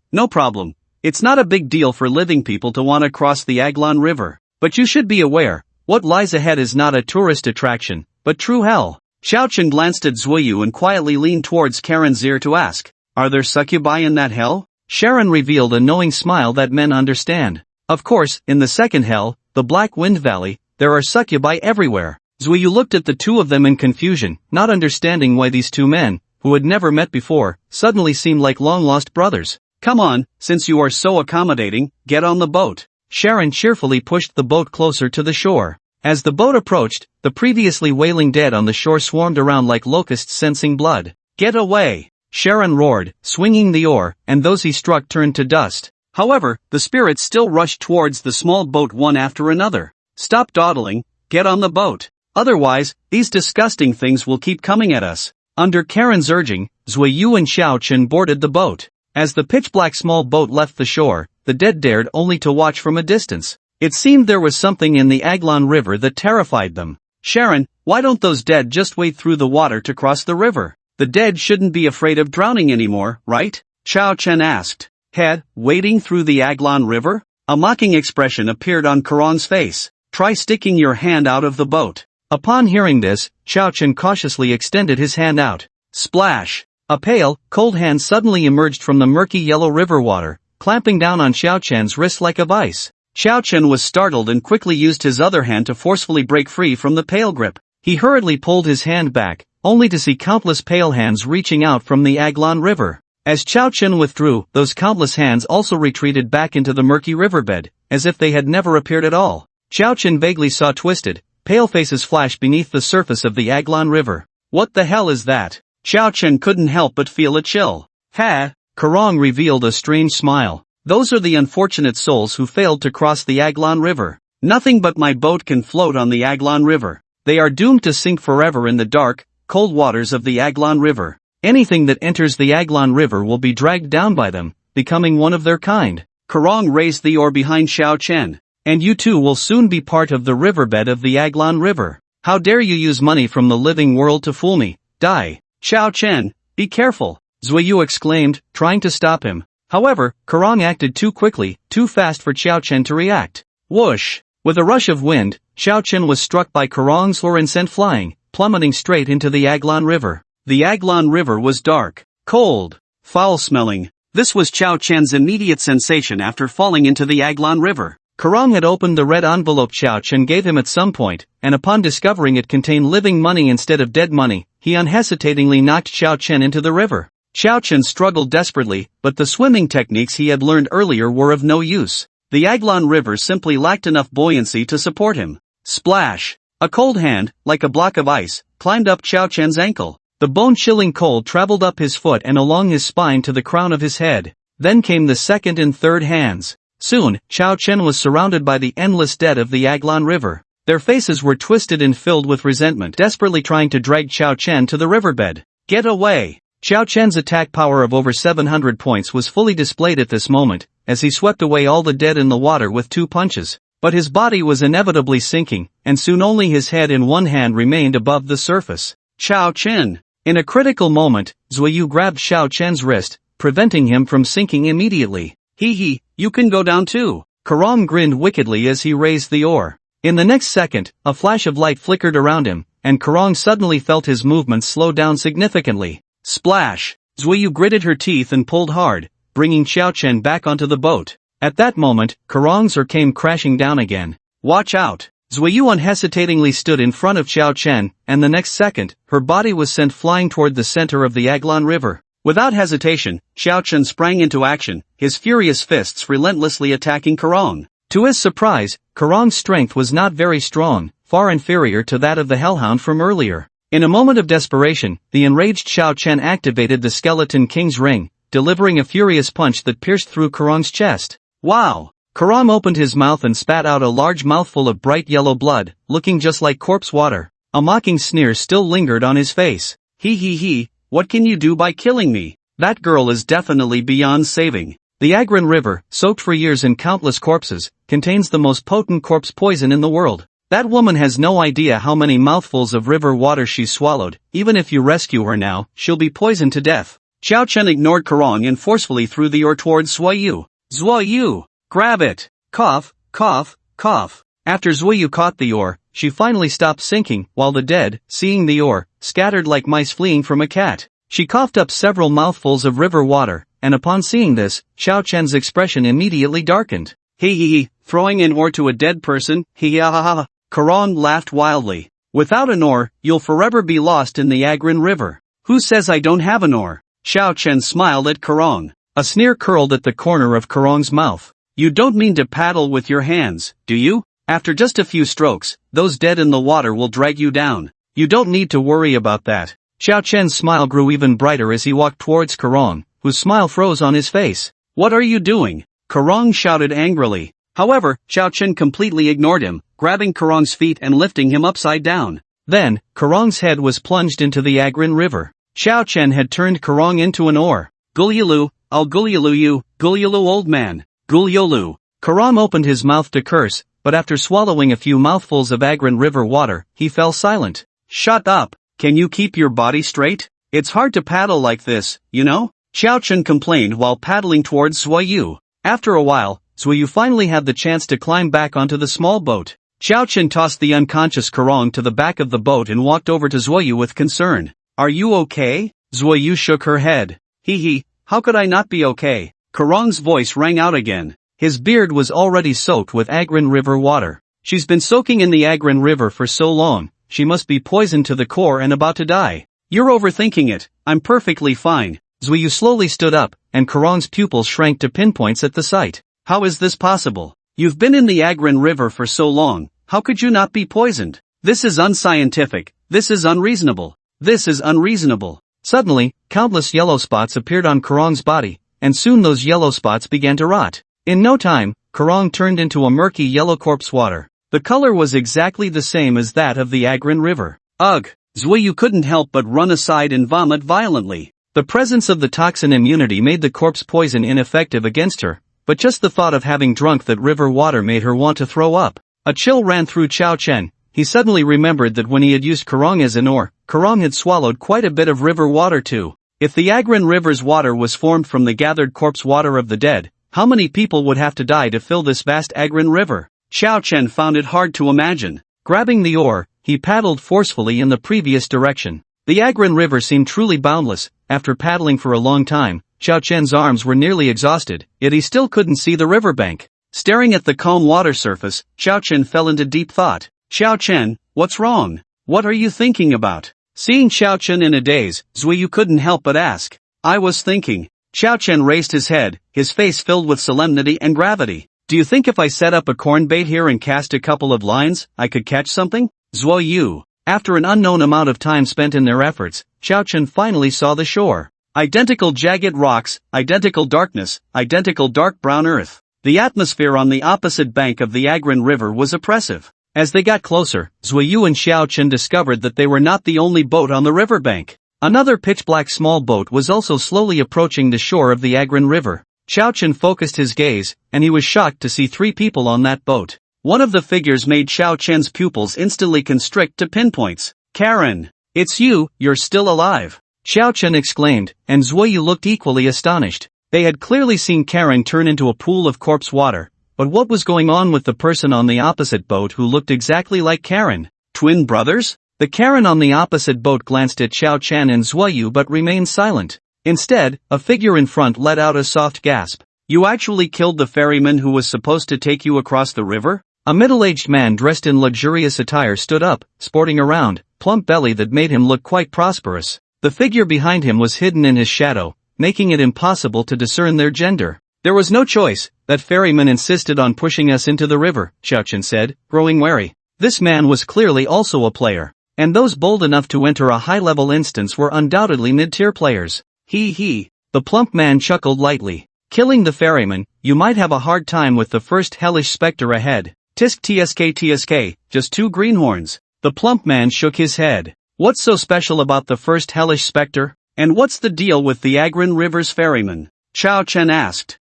It's not a big deal for living people to want to cross the Acheron River. But you should be aware, what lies ahead is not a tourist attraction, but true hell." Xiao Chen glanced at Zuiyu and quietly leaned towards Karen's ear to ask, "Are there succubi in that hell?" Sharon revealed a knowing smile that men understand. "Of course, in the second hell, the Black Wind Valley, there are succubi everywhere." Zuiyu looked at the two of them in confusion, not understanding why these two men, who had never met before, suddenly seemed like long-lost brothers. "Come on, since you are so accommodating, get on the boat." Sharon cheerfully pushed the boat closer to the shore. As the boat approached, the previously wailing dead on the shore swarmed around like locusts sensing blood. "Get away!" Sharon roared, swinging the oar, and those he struck turned to dust. However, the spirits still rushed towards the small boat one after another. "Stop dawdling, get on the boat. Otherwise, these disgusting things will keep coming at us." Under Karen's urging, Zuiyu and Xiao Chen boarded the boat. As the pitch-black small boat left the shore, the dead dared only to watch from a distance. It seemed there was something in the Acheron River that terrified them. "Sharon, why don't those dead just wade through the water to cross the river? The dead shouldn't be afraid of drowning anymore, right?" Xiao Chen asked. "Head, wading through the Acheron River?" A mocking expression appeared on Karan's face. "Try sticking your hand out of the boat." Upon hearing this, Xiao Chen cautiously extended his hand out. Splash! A pale, cold hand suddenly emerged from the murky yellow river water, clamping down on Xiao Chen's wrist like a vice. Xiao Chen was startled and quickly used his other hand to forcefully break free from the pale grip. He hurriedly pulled his hand back, only to see countless pale hands reaching out from the Aglon River. As Chao Chen withdrew, those countless hands also retreated back into the murky riverbed, as if they had never appeared at all. Chao Chen vaguely saw twisted, pale faces flash beneath the surface of the Aglon River. What the hell is that? Chao Chen couldn't help but feel a chill. Ha! Karong revealed a strange smile. Those are the unfortunate souls who failed to cross the Aglon River. Nothing but my boat can float on the Aglon River. They are doomed to sink forever in the dark, cold waters of the Aglon River. Anything that enters the Aglon River will be dragged down by them, becoming one of their kind. Karong raised the oar behind Xiao Chen. And you too will soon be part of the riverbed of the Aglon River. How dare you use money from the living world to fool me? Die. Xiao Chen, be careful, Zuiyu exclaimed, trying to stop him. However, Karong acted too quickly, too fast for Xiao Chen to react. Whoosh! With a rush of wind, Xiao Chen was struck by Karong's oar and sent flying, plummeting straight into the Aglon River. The Aglon River was dark, cold, foul-smelling. This was Xiao Chen's immediate sensation after falling into the Aglon River. Karong had opened the red envelope Xiao Chen gave him at some point, and upon discovering it contained living money instead of dead money, he unhesitatingly knocked Xiao Chen into the river. Xiao Chen struggled desperately, but the swimming techniques he had learned earlier were of no use. The Aglon River simply lacked enough buoyancy to support him. Splash! A cold hand, like a block of ice, climbed up Xiao Chen's ankle. The bone-chilling cold traveled up his foot and along his spine to the crown of his head. Then came the second and third hands. Soon, Xiao Chen was surrounded by the endless dead of the Aglon River. Their faces were twisted and filled with resentment, desperately trying to drag Xiao Chen to the riverbed. Get away! Xiao Chen's attack power of over 700 points was fully displayed at this moment, as he swept away all the dead in the water with 2 punches. But his body was inevitably sinking, and soon only his head and one hand remained above the surface. Xiao Chen! In a critical moment, Zuiyu grabbed Xiao Chen's wrist, preventing him from sinking immediately. Hee, you can go down too. Karong grinned wickedly as he raised the oar. In the next second, a flash of light flickered around him, and Karong suddenly felt his movements slow down significantly. Splash! Zuiyu gritted her teeth and pulled hard, bringing Xiao Chen back onto the boat. At that moment, Karong's oar came crashing down again. Watch out! Zuiyu unhesitatingly stood in front of Xiao Chen, and the next second, her body was sent flying toward the center of the Aglon River. Without hesitation, Xiao Chen sprang into action, his furious fists relentlessly attacking Karong. To his surprise, Karong's strength was not very strong, far inferior to that of the Hellhound from earlier. In a moment of desperation, the enraged Xiao Chen activated the Skeleton King's Ring, delivering a furious punch that pierced through Karong's chest. Wow! Karong opened his mouth and spat out a large mouthful of bright yellow blood, looking just like corpse water. A mocking sneer still lingered on his face. He, what can you do by killing me? That girl is definitely beyond saving. The Aglon River, soaked for years in countless corpses, contains the most potent corpse poison in the world. That woman has no idea how many mouthfuls of river water she's swallowed. Even if you rescue her now, she'll be poisoned to death. Xiao Chen ignored Karong and forcefully threw the oar towards Zuiyu. Zuiyu! Grab it! Cough, cough, cough. After Zuiyu caught the oar, she finally stopped sinking, while the dead, seeing the oar, scattered like mice fleeing from a cat. She coughed up several mouthfuls of river water, and upon seeing this, Xiao Chen's expression immediately darkened. He, throwing an oar to a dead person, ha. Karong laughed wildly. Without an oar, you'll forever be lost in the Aglon River. Who says I don't have an oar? Xiao Chen smiled at Karong. A sneer curled at the corner of Karong's mouth. You don't mean to paddle with your hands, do you? After just a few strokes, those dead in the water will drag you down. You don't need to worry about that. Xiao Chen's smile grew even brighter as he walked towards Karong, whose smile froze on his face. What are you doing? Karong shouted angrily. However, Xiao Chen completely ignored him, grabbing Karong's feet and lifting him upside down. Then, Karong's head was plunged into the Aglon River. Xiao Chen had turned Karong into an oar. Gulyulu, I'll Gulyulu you, Gulyulu old man. Gulyolu. Karong opened his mouth to curse, but after swallowing a few mouthfuls of Aglon River water, he fell silent. Shut up! Can you keep your body straight? It's hard to paddle like this, you know? Xiao Chen complained while paddling towards Zuiyu. After a while, Zuiyu finally had the chance to climb back onto the small boat. Xiao Chen tossed the unconscious Karong to the back of the boat and walked over to Zuiyu with concern. Are you okay? Zuiyu shook her head. He, how could I not be okay? Karong's voice rang out again. His beard was already soaked with Aglon River water. She's been soaking in the Aglon River for so long, she must be poisoned to the core and about to die. You're overthinking it, I'm perfectly fine. Zuiyu slowly stood up, and Kurong's pupils shrank to pinpoints at the sight. How is this possible? You've been in the Agrin River for so long, how could you not be poisoned? This is unscientific, this is unreasonable. This is unreasonable. Suddenly, countless yellow spots appeared on Kurong's body, and soon those yellow spots began to rot. In no time, Kurong turned into a murky yellow corpse water. The color was exactly the same as that of the Agrin River. Ugh! Zuiyu couldn't help but run aside and vomit violently. The presence of the toxin immunity made the corpse poison ineffective against her, but just the thought of having drunk that river water made her want to throw up. A chill ran through Chao Chen. He suddenly remembered that when he had used Kurong as an oar, Kurong had swallowed quite a bit of river water too. If the Agrin River's water was formed from the gathered corpse water of the dead, how many people would have to die to fill this vast Agrin River? Chao Chen found it hard to imagine. Grabbing the oar, he paddled forcefully in the previous direction. The Agrin River seemed truly boundless. After paddling for a long time, Chao Chen's arms were nearly exhausted, yet he still couldn't see the riverbank. Staring at the calm water surface, Chao Chen fell into deep thought. Chao Chen, what's wrong? What are you thinking about? Seeing Chao Chen in a daze, Zuiyu couldn't help but ask. I was thinking. Chao Chen raised his head, his face filled with solemnity and gravity. Do you think if I set up a corn bait here and cast a couple of lines, I could catch something? Zuiyu. After an unknown amount of time spent in their efforts, Chao Chen finally saw the shore. Identical jagged rocks, identical darkness, identical dark brown earth. The atmosphere on the opposite bank of the Agrin River was oppressive. As they got closer, Zuiyu and Chao Chen discovered that they were not the only boat on the riverbank. Another pitch-black small boat was also slowly approaching the shore of the Agrin River. Chao Chen focused his gaze, and he was shocked to see 3 people on that boat. One of the figures made Chao Chen's pupils instantly constrict to pinpoints. Karen! It's you, you're still alive! Chao Chen exclaimed, and Zuiyu looked equally astonished. They had clearly seen Karen turn into a pool of corpse water. But what was going on with the person on the opposite boat who looked exactly like Karen? Twin brothers? The Karen on the opposite boat glanced at Chao Chen and Zuiyu but remained silent. Instead, a figure in front let out a soft gasp. You actually killed the ferryman who was supposed to take you across the river? A middle-aged man dressed in luxurious attire stood up, sporting a round, plump belly that made him look quite prosperous. The figure behind him was hidden in his shadow, making it impossible to discern their gender. There was no choice. That ferryman insisted on pushing us into the river, Chao Chen said, growing wary. This man was clearly also a player. And those bold enough to enter a high-level instance were undoubtedly mid-tier players. He. The plump man chuckled lightly. Killing the ferryman, you might have a hard time with the first hellish specter ahead. Tisk tsk, just 2 greenhorns. The plump man shook his head. What's so special about the first hellish specter? And what's the deal with the Agrin River's ferryman? Chao Chen asked.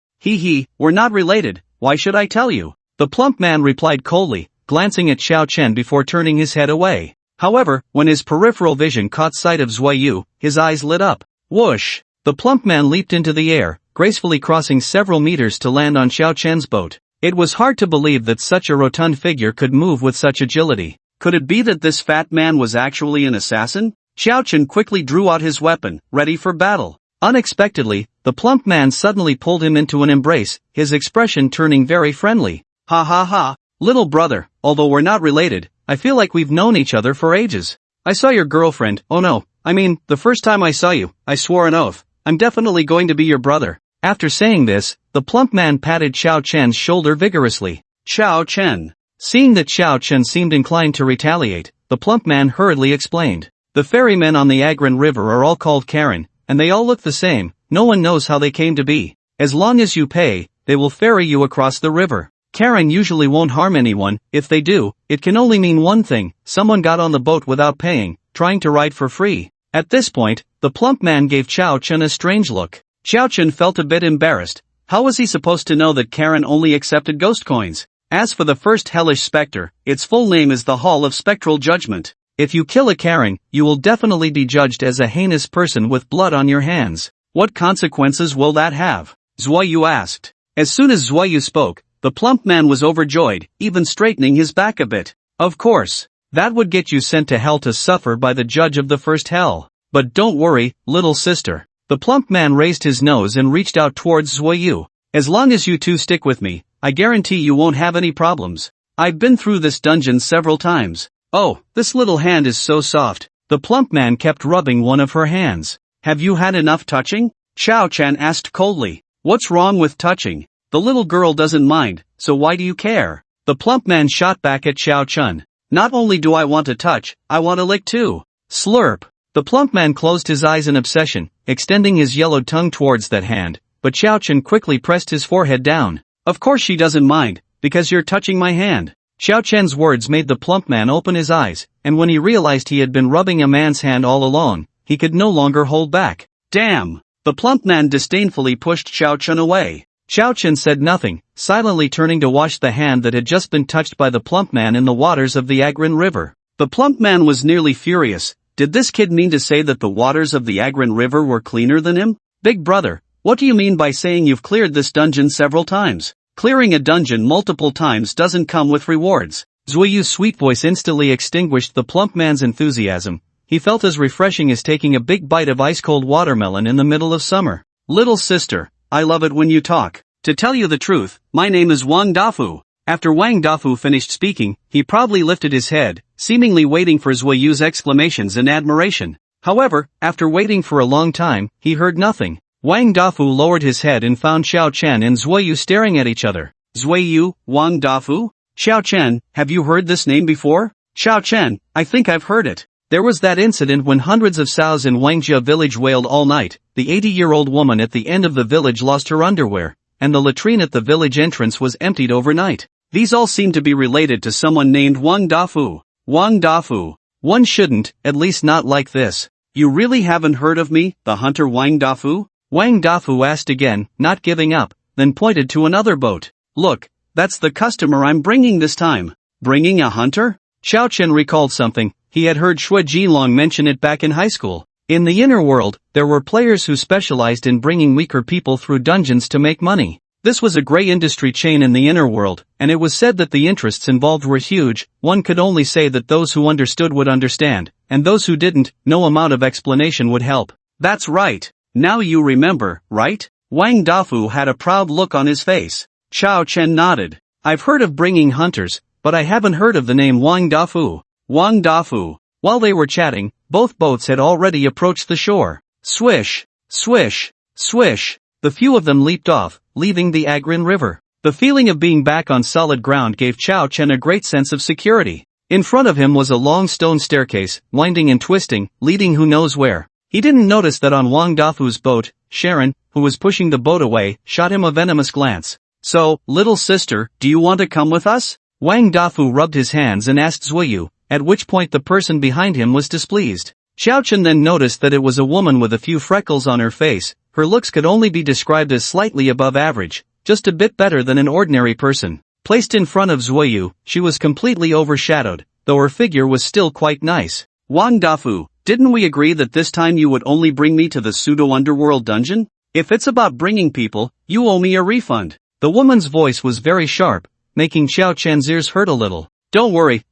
We're not related, why should I tell you? The plump man replied coldly, glancing at Chao Chen before turning his head away. However, when his peripheral vision caught sight of Zuiyu, his eyes lit up. Whoosh! The plump man leaped into the air, gracefully crossing several meters to land on Chao Chen's boat. It was hard to believe that such a rotund figure could move with such agility. Could it be that this fat man was actually an assassin? Chao Chen quickly drew out his weapon, ready for battle. Unexpectedly, the plump man suddenly pulled him into an embrace, his expression turning very friendly. Ha ha ha, little brother, although we're not related, I feel like we've known each other for ages. I saw your girlfriend, oh no, I mean, the first time I saw you, I swore an oath, I'm definitely going to be your brother. After saying this, the plump man patted Chao Chen's shoulder vigorously. Chao Chen. Seeing that Chao Chen seemed inclined to retaliate, the plump man hurriedly explained. The ferrymen on the Agrin River are all called Karen. And they all look the same, no one knows how they came to be. As long as you pay, they will ferry you across the river. Karen usually won't harm anyone, if they do, it can only mean one thing, someone got on the boat without paying, trying to ride for free. At this point, the plump man gave Chao Chen a strange look. Chao Chen felt a bit embarrassed. How was he supposed to know that Karen only accepted ghost coins? As for the first hellish specter, its full name is the Hall of Spectral Judgment. If you kill a Karen, you will definitely be judged as a heinous person with blood on your hands. What consequences will that have? Zuiyu asked. As soon as Zuiyu spoke, the plump man was overjoyed, even straightening his back a bit. Of course. That would get you sent to hell to suffer by the judge of the first hell. But don't worry, little sister. The plump man raised his nose and reached out towards Zuiyu. As long as you two stick with me, I guarantee you won't have any problems. I've been through this dungeon several times. Oh, this little hand is so soft. The plump man kept rubbing one of her hands. Have you had enough touching? Xiao Chen asked coldly. What's wrong with touching? The little girl doesn't mind, so why do you care? The plump man shot back at Xiao Chen. Not only do I want to touch, I want to lick too. Slurp. The plump man closed his eyes in obsession, extending his yellowed tongue towards that hand, but Xiao Chen quickly pressed his forehead down. Of course she doesn't mind, because you're touching my hand. Xiao Chen's words made the plump man open his eyes, and when he realized he had been rubbing a man's hand all along, he could no longer hold back. Damn! The plump man disdainfully pushed Xiao Chen away. Xiao Chen said nothing, silently turning to wash the hand that had just been touched by the plump man in the waters of the Agrin River. The plump man was nearly furious. Did this kid mean to say that the waters of the Agrin River were cleaner than him? Big brother, what do you mean by saying you've cleared this dungeon several times? Clearing a dungeon multiple times doesn't come with rewards. Zuiyu's sweet voice instantly extinguished the plump man's enthusiasm. He felt as refreshing as taking a big bite of ice-cold watermelon in the middle of summer. Little sister, I love it when you talk. To tell you the truth, my name is Wang Dafu. After Wang Dafu finished speaking, he proudly lifted his head, seemingly waiting for Zuiyu's exclamations in admiration. However, after waiting for a long time, he heard nothing. Wang Dafu lowered his head and found Xiao Chen and Zuiyu staring at each other. Zuiyu, Wang Dafu? Xiao Chen, have you heard this name before? Xiao Chen, I think I've heard it. There was that incident when hundreds of sows in Wangjia village wailed all night. The 80-year-old woman at the end of the village lost her underwear, and the latrine at the village entrance was emptied overnight. These all seem to be related to someone named Wang Dafu. Wang Dafu. One shouldn't, at least not like this. You really haven't heard of me, the hunter Wang Dafu? Wang Dafu asked again, not giving up, then pointed to another boat. Look, that's the customer I'm bringing this time. Bringing a hunter? Xiao Chen recalled something. He had heard Shui Jilong mention it back in high school. In the inner world, there were players who specialized in bringing weaker people through dungeons to make money. This was a gray industry chain in the inner world, and it was said that the interests involved were huge. One could only say that those who understood would understand, and those who didn't, no amount of explanation would help. That's right. Now you remember, right? Wang Dafu had a proud look on his face. Xiao Chen nodded. I've heard of bringing hunters, but I haven't heard of the name Wang Dafu. Wang Dafu. While they were chatting, both boats had already approached the shore. Swish, swish, swish. The few of them leaped off, leaving the Agrin River. The feeling of being back on solid ground gave Xiao Chen a great sense of security. In front of him was a long stone staircase, winding and twisting, leading who knows where. He didn't notice that on Wang Dafu's boat, Sharon, who was pushing the boat away, shot him a venomous glance. So, little sister, do you want to come with us? Wang Dafu rubbed his hands and asked Zuiyu, at which point the person behind him was displeased. Xiao Chen then noticed that it was a woman with a few freckles on her face. Her looks could only be described as slightly above average, just a bit better than an ordinary person. Placed in front of Zuiyu, she was completely overshadowed, though her figure was still quite nice. Wang Dafu, didn't we agree that this time you would only bring me to the pseudo-underworld dungeon? If it's about bringing people, you owe me a refund. The woman's voice was very sharp, making Xiao Chen's ears hurt a little. Don't worry,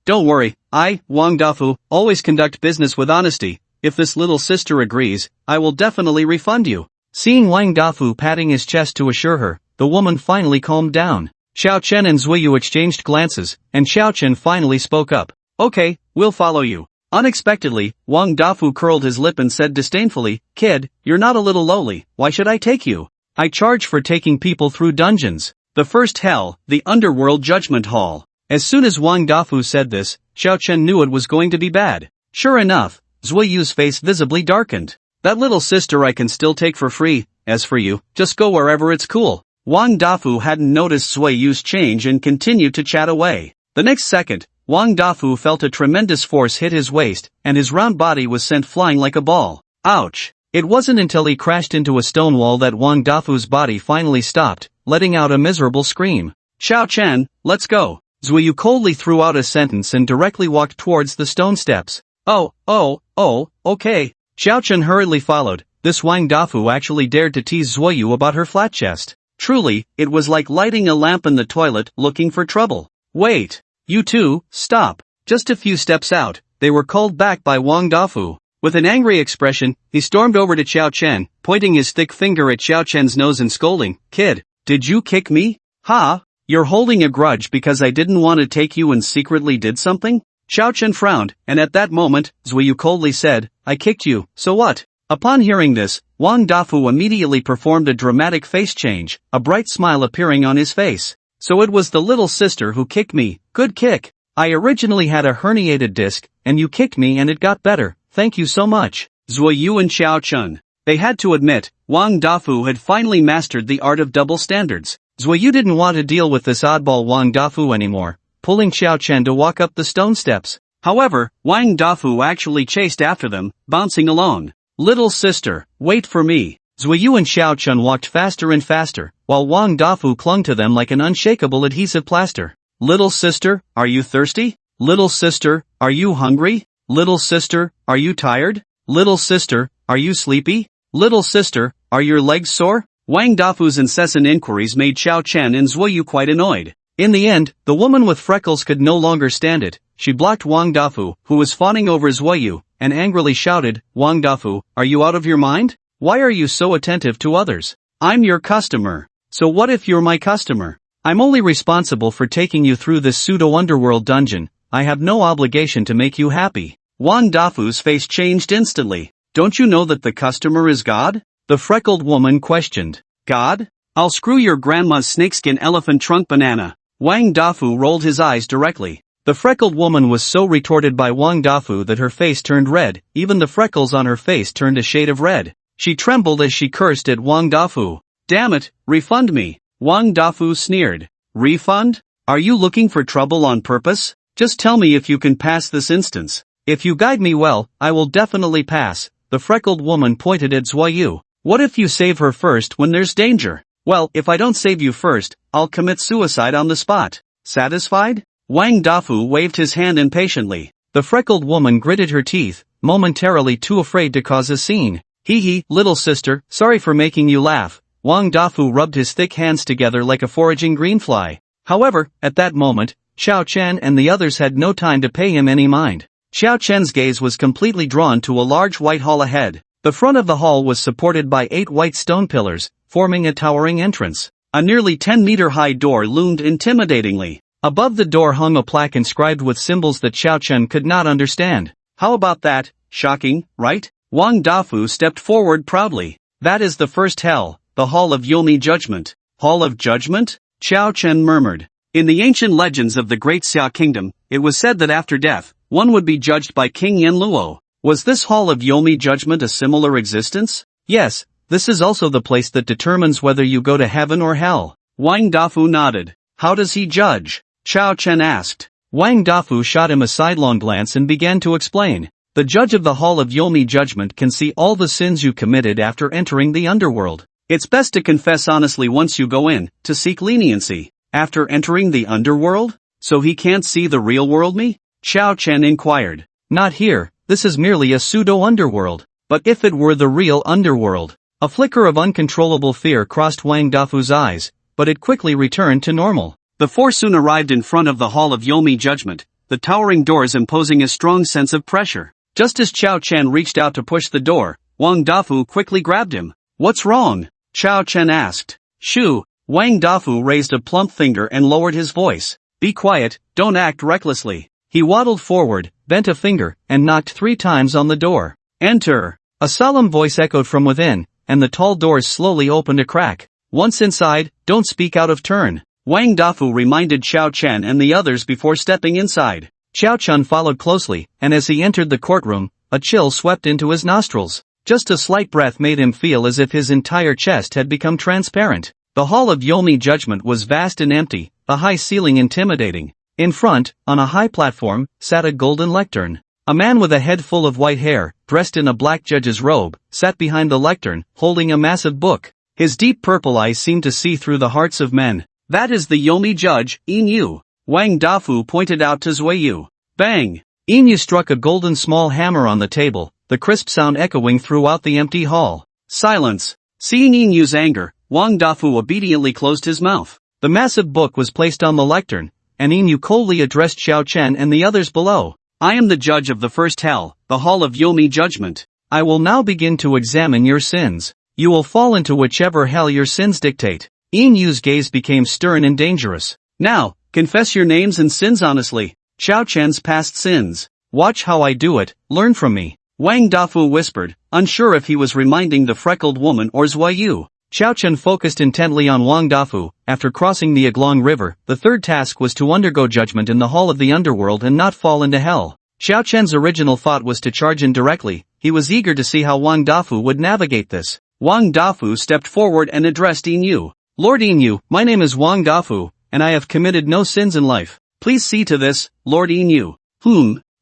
I, Wang Dafu, always conduct business with honesty. If this little sister agrees, I will definitely refund you. Seeing Wang Dafu patting his chest to assure her, the woman finally calmed down. Xiao Chen and Zuiyu exchanged glances, and Xiao Chen finally spoke up. Okay, we'll follow you. Unexpectedly, Wang Dafu curled his lip and said disdainfully, Kid, you're not a little lowly, why should I take you? I charge for taking people through dungeons. The first hell, the underworld judgment hall. As soon as Wang Dafu said this, Xiao Chen knew it was going to be bad. Sure enough, Zuiyu's face visibly darkened. That little sister I can still take for free. As for you, just go wherever it's cool. Wang Dafu hadn't noticed Zuiyu's change and continued to chat away. The next second, Wang Dafu felt a tremendous force hit his waist, and his round body was sent flying like a ball. Ouch! It wasn't until he crashed into a stone wall that Wang Dafu's body finally stopped, letting out a miserable scream. Xiao Chen, let's go. Zuiyu coldly threw out a sentence and directly walked towards the stone steps. Okay. Xiao Chen hurriedly followed. This Wang Dafu actually dared to tease Zuiyu about her flat chest. Truly, it was like lighting a lamp in the toilet, looking for trouble. Wait! You two, stop! Just a few steps out, they were called back by Wang Dafu. With an angry expression, he stormed over to Xiao Chen, pointing his thick finger at Xiao Chen's nose and scolding, Kid, did you kick me? Ha! You're holding a grudge because I didn't want to take you and secretly did something? Xiao Chen frowned, and at that moment, Zuiyu coldly said, I kicked you, so what? Upon hearing this, Wang Dafu immediately performed a dramatic face change, a bright smile appearing on his face. So it was the little sister who kicked me, good kick. I originally had a herniated disc, and you kicked me and it got better, thank you so much. Zuiyu and Xiao Chen. They had to admit, Wang Dafu had finally mastered the art of double standards. Zuiyu didn't want to deal with this oddball Wang Dafu anymore, pulling Xiao Chen to walk up the stone steps. However, Wang Dafu actually chased after them, bouncing along. Little sister, wait for me. Zuiyu and Xiao Chen walked faster and faster, while Wang Dafu clung to them like an unshakable adhesive plaster. Little sister, are you thirsty? Little sister, are you hungry? Little sister, are you tired? Little sister, are you sleepy? Little sister, are your legs sore? Wang Dafu's incessant inquiries made Xiao Chen and Zuiyu quite annoyed. In the end, the woman with freckles could no longer stand it. She blocked Wang Dafu, who was fawning over Zuiyu, and angrily shouted, Wang Dafu, are you out of your mind? Why are you so attentive to others? I'm your customer. So what if you're my customer? I'm only responsible for taking you through this pseudo-underworld dungeon. I have no obligation to make you happy. Wang Dafu's face changed instantly. Don't you know that the customer is God? The freckled woman questioned. God? I'll screw your grandma's snakeskin elephant trunk banana. Wang Dafu rolled his eyes directly. The freckled woman was so retorted by Wang Dafu that her face turned red, even the freckles on her face turned a shade of red. She trembled as she cursed at Wang Dafu. Damn it, refund me. Wang Dafu sneered. Refund? Are you looking for trouble on purpose? Just tell me if you can pass this instance. If you guide me well, I will definitely pass. The freckled woman pointed at Zuiyu. What if you save her first when there's danger? Well, if I don't save you first, I'll commit suicide on the spot. Satisfied? Wang Dafu waved his hand impatiently. The freckled woman gritted her teeth, momentarily too afraid to cause a scene. Hee hee, little sister, sorry for making you laugh. Wang Dafu rubbed his thick hands together like a foraging greenfly. However, at that moment, Xiao Chen and the others had no time to pay him any mind. Xiao Chen's gaze was completely drawn to a large white hall ahead. The front of the hall was supported by 8 white stone pillars, forming a towering entrance. A nearly 10-meter-high door loomed intimidatingly. Above the door hung a plaque inscribed with symbols that Xiao Chen could not understand. How about that? Shocking, right? Wang Dafu stepped forward proudly. That is the first hell, the Hall of Yomi Judgment. Hall of Judgment? Xiao Chen murmured. In the ancient legends of the Great Xia Kingdom, it was said that after death, one would be judged by King Yanluo. Was this Hall of Yomi Judgment a similar existence? Yes, this is also the place that determines whether you go to heaven or hell. Wang Dafu nodded. How does he judge? Xiao Chen asked. Wang Dafu shot him a sidelong glance and began to explain. The judge of the Hall of Yomi Judgment can see all the sins you committed after entering the underworld. It's best to confess honestly once you go in, to seek leniency. After entering the underworld? So he can't see the real world me? Xiao Chen inquired. Not here, this is merely a pseudo-underworld. But if it were the real underworld? A flicker of uncontrollable fear crossed Wang Dafu's eyes, but it quickly returned to normal. The four soon arrived in front of the Hall of Yomi Judgment, the towering doors imposing a strong sense of pressure. Just as Xiao Chen reached out to push the door, Wang Dafu quickly grabbed him. What's wrong? Xiao Chen asked. Shoo! Wang Dafu raised a plump finger and lowered his voice. Be quiet, don't act recklessly. He waddled forward, bent a finger, and knocked 3 times on the door. Enter! A solemn voice echoed from within, and the tall doors slowly opened a crack. Once inside, don't speak out of turn. Wang Dafu reminded Xiao Chen and the others before stepping inside. Xiao Chen followed closely, and as he entered the courtroom, a chill swept into his nostrils. Just a slight breath made him feel as if his entire chest had become transparent. The Hall of Yomi Judgment was vast and empty, the high ceiling intimidating. In front, on a high platform, sat a golden lectern. A man with a head full of white hair, dressed in a black judge's robe, sat behind the lectern, holding a massive book. His deep purple eyes seemed to see through the hearts of men. That is the Yomi judge, Yin. Wang Dafu pointed out to Zuiyu. Bang! Yin struck a golden small hammer on the table, the crisp sound echoing throughout the empty hall. Silence! Seeing Yin's anger, Wang Dafu obediently closed his mouth. The massive book was placed on the lectern, and Yin coldly addressed Xiao Chen and the others below. I am the judge of the first hell, the Hall of Yomi Judgment. I will now begin to examine your sins. You will fall into whichever hell your sins dictate. Yin's gaze became stern and dangerous. Now, confess your names and sins honestly. Xiao Chen's past sins. Watch how I do it, learn from me. Wang Dafu whispered, unsure if he was reminding the freckled woman or Zhuayu. Xiao Chen focused intently on Wang Dafu. After crossing the Aglong River, the third task was to undergo judgment in the hall of the underworld and not fall into hell. Xiao Chen's original thought was to charge in directly. He was eager to see how Wang Dafu would navigate this. Wang Dafu stepped forward and addressed Yin. Lord Yin, my name is Wang Dafu, and I have committed no sins in life. Please see to this, Lord Yin.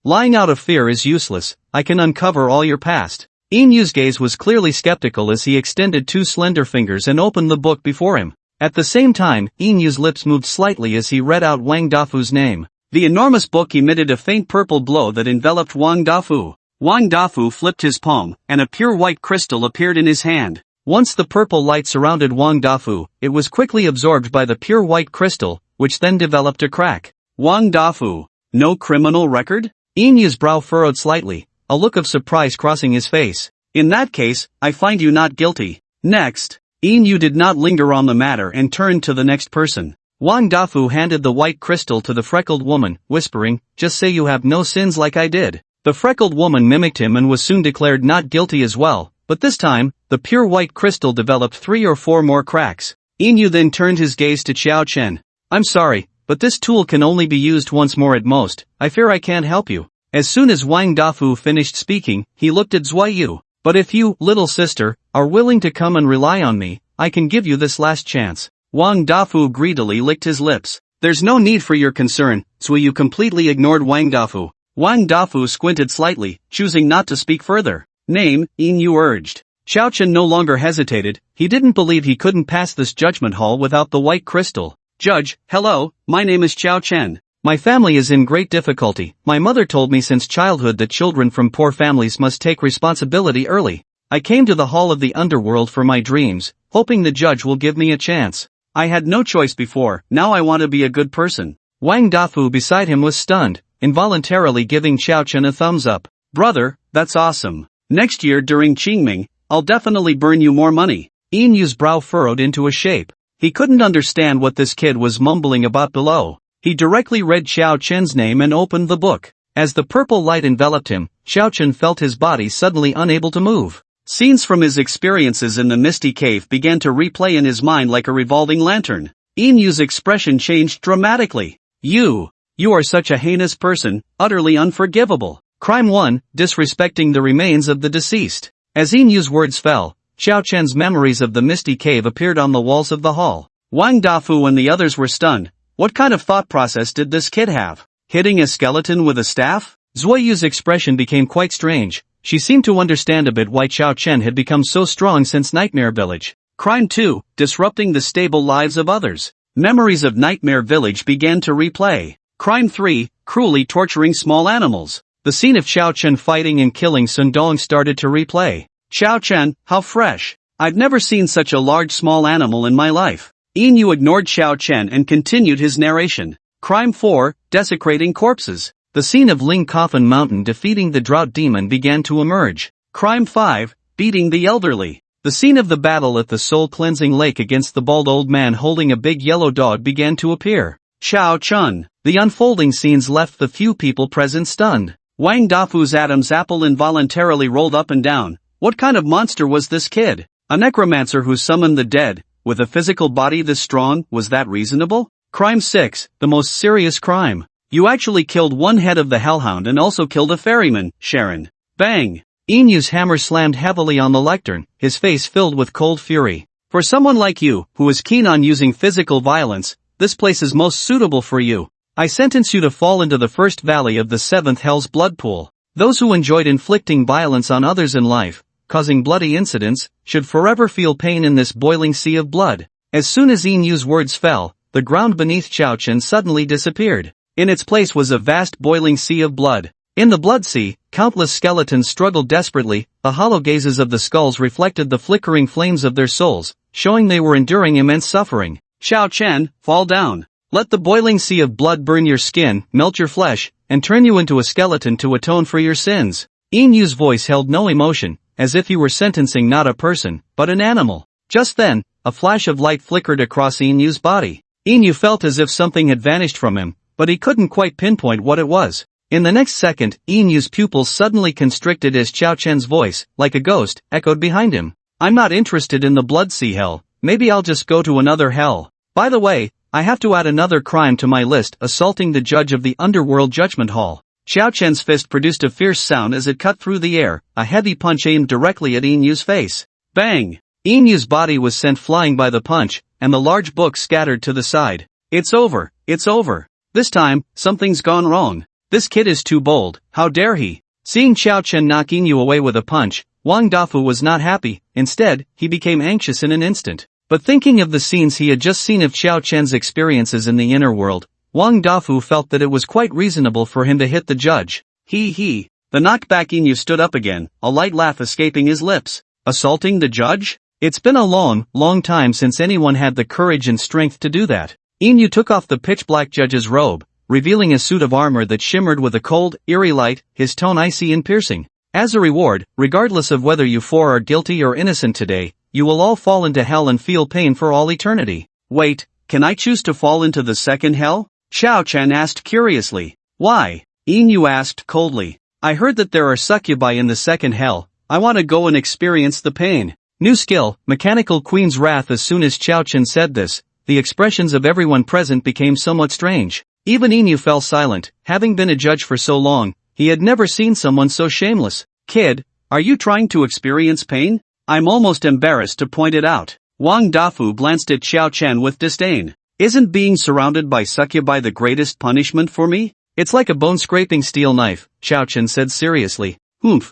Lying out of fear is useless. I can uncover all your past. Yinyu's gaze was clearly skeptical as he extended two slender fingers and opened the book before him. At the same time, Yinyu's lips moved slightly as he read out Wang Dafu's name. The enormous book emitted a faint purple glow that enveloped Wang Dafu. Wang Dafu flipped his palm, and a pure white crystal appeared in his hand. Once the purple light surrounded Wang Dafu, it was quickly absorbed by the pure white crystal, which then developed a crack. Wang Dafu, no criminal record? Yinyu's brow furrowed slightly, a look of surprise crossing his face. In that case, I find you not guilty. Next. Yinyu did not linger on the matter and turned to the next person. Wang Dafu handed the white crystal to the freckled woman, whispering, just say you have no sins like I did. The freckled woman mimicked him and was soon declared not guilty as well, but this time, the pure white crystal developed 3 or 4 more cracks. Yinyu then turned his gaze to Xiao Chen. I'm sorry, but this tool can only be used once more at most. I fear I can't help you. As soon as Wang Dafu finished speaking, he looked at Zhuayu. But if you, little sister, are willing to come and rely on me, I can give you this last chance. Wang Dafu greedily licked his lips. There's no need for your concern, Zhuayu completely ignored Wang Dafu. Wang Dafu squinted slightly, choosing not to speak further. Name, Yinyu urged. Xiao Chen no longer hesitated. He didn't believe he couldn't pass this judgment hall without the white crystal. Judge, hello, my name is Xiao Chen. My family is in great difficulty. My mother told me since childhood that children from poor families must take responsibility early. I came to the hall of the underworld for my dreams, hoping the judge will give me a chance. I had no choice before, now I want to be a good person. Wang Dafu beside him was stunned, involuntarily giving Xiao Chen a thumbs up. Brother, that's awesome. Next year during Qingming, I'll definitely burn you more money. Yinyu's brow furrowed into a shape. He couldn't understand what this kid was mumbling about below. He directly read Xiao Chen's name and opened the book. As the purple light enveloped him, Xiao Chen felt his body suddenly unable to move. Scenes from his experiences in the misty cave began to replay in his mind like a revolving lantern. Yinyu's expression changed dramatically. You are such a heinous person, utterly unforgivable. Crime 1, disrespecting the remains of the deceased. As Yinyu's words fell, Xiao Chen's memories of the misty cave appeared on the walls of the hall. Wang Dafu and the others were stunned. What kind of thought process did this kid have? Hitting a skeleton with a staff? Zhuayu's expression became quite strange. She seemed to understand a bit why Xiao Chen had become so strong since Nightmare Village. Crime 2, disrupting the stable lives of others. Memories of Nightmare Village began to replay. Crime 3, cruelly torturing small animals. The scene of Xiao Chen fighting and killing Sun Dong started to replay. Xiao Chen, how fresh. I've never seen such a large small animal in my life. Yinyu ignored Xiao Chen and continued his narration. Crime 4, desecrating corpses. The scene of Ling Coffin Mountain defeating the drought demon began to emerge. Crime 5, beating the elderly. The scene of the battle at the soul-cleansing lake against the bald old man holding a big yellow dog began to appear. Xiao Chen. The unfolding scenes left the few people present stunned. Wang Dafu's Adam's apple involuntarily rolled up and down. What kind of monster was this kid? A necromancer who summoned the dead, with a physical body this strong, was that reasonable? Crime 6, the most serious crime. You actually killed one head of the hellhound and also killed a ferryman, Sharon. Bang! Yinyu's hammer slammed heavily on the lectern, his face filled with cold fury. For someone like you, who is keen on using physical violence, this place is most suitable for you. I sentence you to fall into the first valley of the 7th Hell's blood pool. Those who enjoyed inflicting violence on others in life, causing bloody incidents, should forever feel pain in this boiling sea of blood. As soon as Yinyu's words fell, the ground beneath Xiao Chen suddenly disappeared. In its place was a vast boiling sea of blood. In the blood sea, countless skeletons struggled desperately. The hollow gazes of the skulls reflected the flickering flames of their souls, showing they were enduring immense suffering. Xiao Chen, fall down. Let the boiling sea of blood burn your skin, melt your flesh, and turn you into a skeleton to atone for your sins. Yinyu's voice held no emotion, as if he were sentencing not a person, but an animal. Just then, a flash of light flickered across Yinyu's body. Yinyu felt as if something had vanished from him, but he couldn't quite pinpoint what it was. In the next second, Inyu's pupils suddenly constricted as Qiao Chen's voice, like a ghost, echoed behind him. I'm not interested in the Blood Sea hell, maybe I'll just go to another hell. By the way, I have to add another crime to my list, assaulting the judge of the Underworld Judgment Hall. Qiao Chen's fist produced a fierce sound as it cut through the air, a heavy punch aimed directly at Inyu's face. Bang! Inyu's body was sent flying by the punch, and the large book scattered to the side. It's over, it's over. This time, something's gone wrong. This kid is too bold, how dare he? Seeing Qiao Chen knock Inyu away with a punch, Wang Dafu was not happy. Instead, he became anxious in an instant. But thinking of the scenes he had just seen of Qiao Chen's experiences in the inner world, Wang Dafu felt that it was quite reasonable for him to hit the judge. The knockback Inyu stood up again, a light laugh escaping his lips. Assaulting the judge? It's been a long, long time since anyone had the courage and strength to do that. Inyu took off the pitch-black judge's robe, revealing a suit of armor that shimmered with a cold, eerie light, his tone icy and piercing. As a reward, regardless of whether you four are guilty or innocent today, you will all fall into hell and feel pain for all eternity. Wait, can I choose to fall into the second hell? Qiao Chen asked curiously. Why? Inyu asked coldly. I heard that there are succubi in the second hell. I want to go and experience the pain. New skill, Mechanical Queen's Wrath. As soon as Qiao Chen said this, the expressions of everyone present became somewhat strange. Even Inyu fell silent. Having been a judge for so long, he had never seen someone so shameless. Kid, are you trying to experience pain? I'm almost embarrassed to point it out. Wang Dafu glanced at Qiao Chen with disdain. Isn't being surrounded by succubi the greatest punishment for me? It's like a bone-scraping steel knife, Qiao Chen said seriously.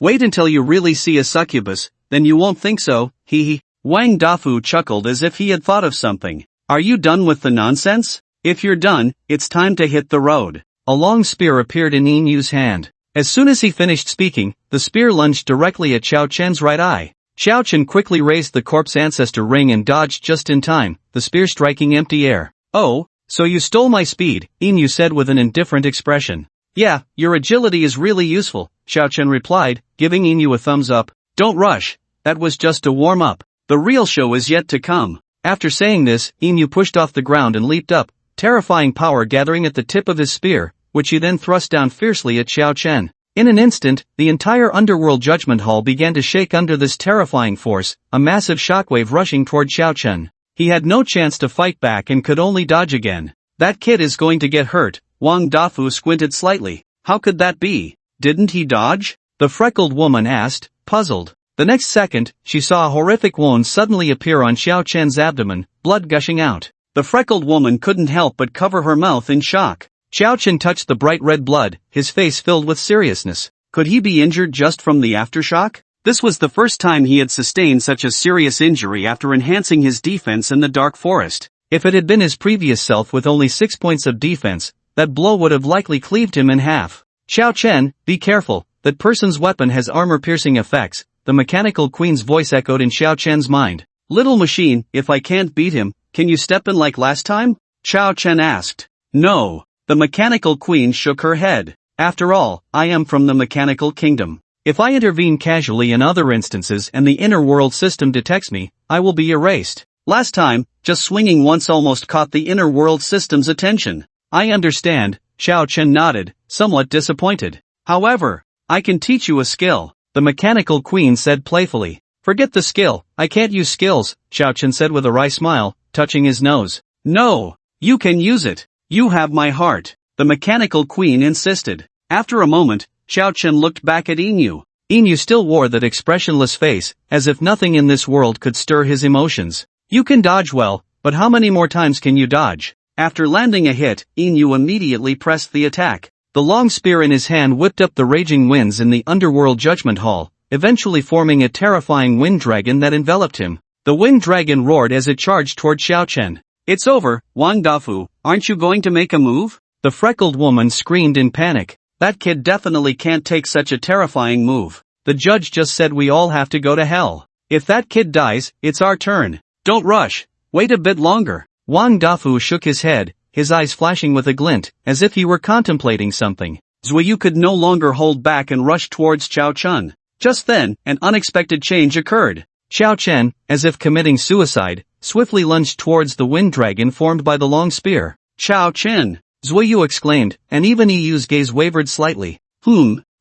Wait until you really see a succubus, then you won't think so, hee. Wang Dafu chuckled as if he had thought of something. Are you done with the nonsense? If you're done, it's time to hit the road. A long spear appeared in Inyu's hand. As soon as he finished speaking, the spear lunged directly at Qiao Chen's right eye. Qiao Chen quickly raised the corpse ancestor ring and dodged just in time, the spear striking empty air. Oh, so you stole my speed, Inyu said with an indifferent expression. Yeah, your agility is really useful, Qiao Chen replied, giving Inyu a thumbs up. Don't rush, that was just a warm-up. The real show is yet to come. After saying this, Inyu pushed off the ground and leaped up, terrifying power gathering at the tip of his spear, which he then thrust down fiercely at Qiao Chen. In an instant, the entire Underworld Judgment Hall began to shake under this terrifying force, a massive shockwave rushing toward Qiao Chen. He had no chance to fight back and could only dodge again. That kid is going to get hurt. Wang Dafu squinted slightly. How could that be? Didn't he dodge? The freckled woman asked, puzzled. The next second, she saw a horrific wound suddenly appear on Qiao Chen's abdomen, blood gushing out. The freckled woman couldn't help but cover her mouth in shock. Qiao Chen touched the bright red blood, his face filled with seriousness. Could he be injured just from the aftershock? This was the first time he had sustained such a serious injury after enhancing his defense in the dark forest. If it had been his previous self with only 6 points of defense, that blow would have likely cleaved him in half. Qiao Chen, be careful, that person's weapon has armor-piercing effects, the Mechanical Queen's voice echoed in Qiao Chen's mind. Little machine, if I can't beat him, can you step in like last time? Qiao Chen asked. No. The Mechanical Queen shook her head. After all, I am from the Mechanical Kingdom. If I intervene casually in other instances and the inner world system detects me, I will be erased. Last time, just swinging once almost caught the inner world system's attention. I understand, Qiao Chen nodded, somewhat disappointed. However, I can teach you a skill, the Mechanical Queen said playfully. Forget the skill, I can't use skills, Qiao Chen said with a wry smile, touching his nose. No, you can use it. You have my heart, the Mechanical Queen insisted. After a moment, Qiao Chen looked back at Inyu. Inyu still wore that expressionless face, as if nothing in this world could stir his emotions. You can dodge well, but how many more times can you dodge? After landing a hit, Inyu immediately pressed the attack. The long spear in his hand whipped up the raging winds in the Underworld Judgment Hall, eventually forming a terrifying wind dragon that enveloped him. The wind dragon roared as it charged toward Qiao Chen. It's over, Wang Dafu, aren't you going to make a move? The freckled woman screamed in panic. That kid definitely can't take such a terrifying move. The judge just said we all have to go to hell. If that kid dies, it's our turn. Don't rush. Wait a bit longer. Wang Dafu shook his head, his eyes flashing with a glint, as if he were contemplating something. Zuiyu could no longer hold back and rushed towards Qiao Chen. Just then, an unexpected change occurred. Qiao Chen, as if committing suicide, swiftly lunged towards the wind dragon formed by the long spear. Qiao Chen, Zuiyu exclaimed, and even Yu's gaze wavered slightly.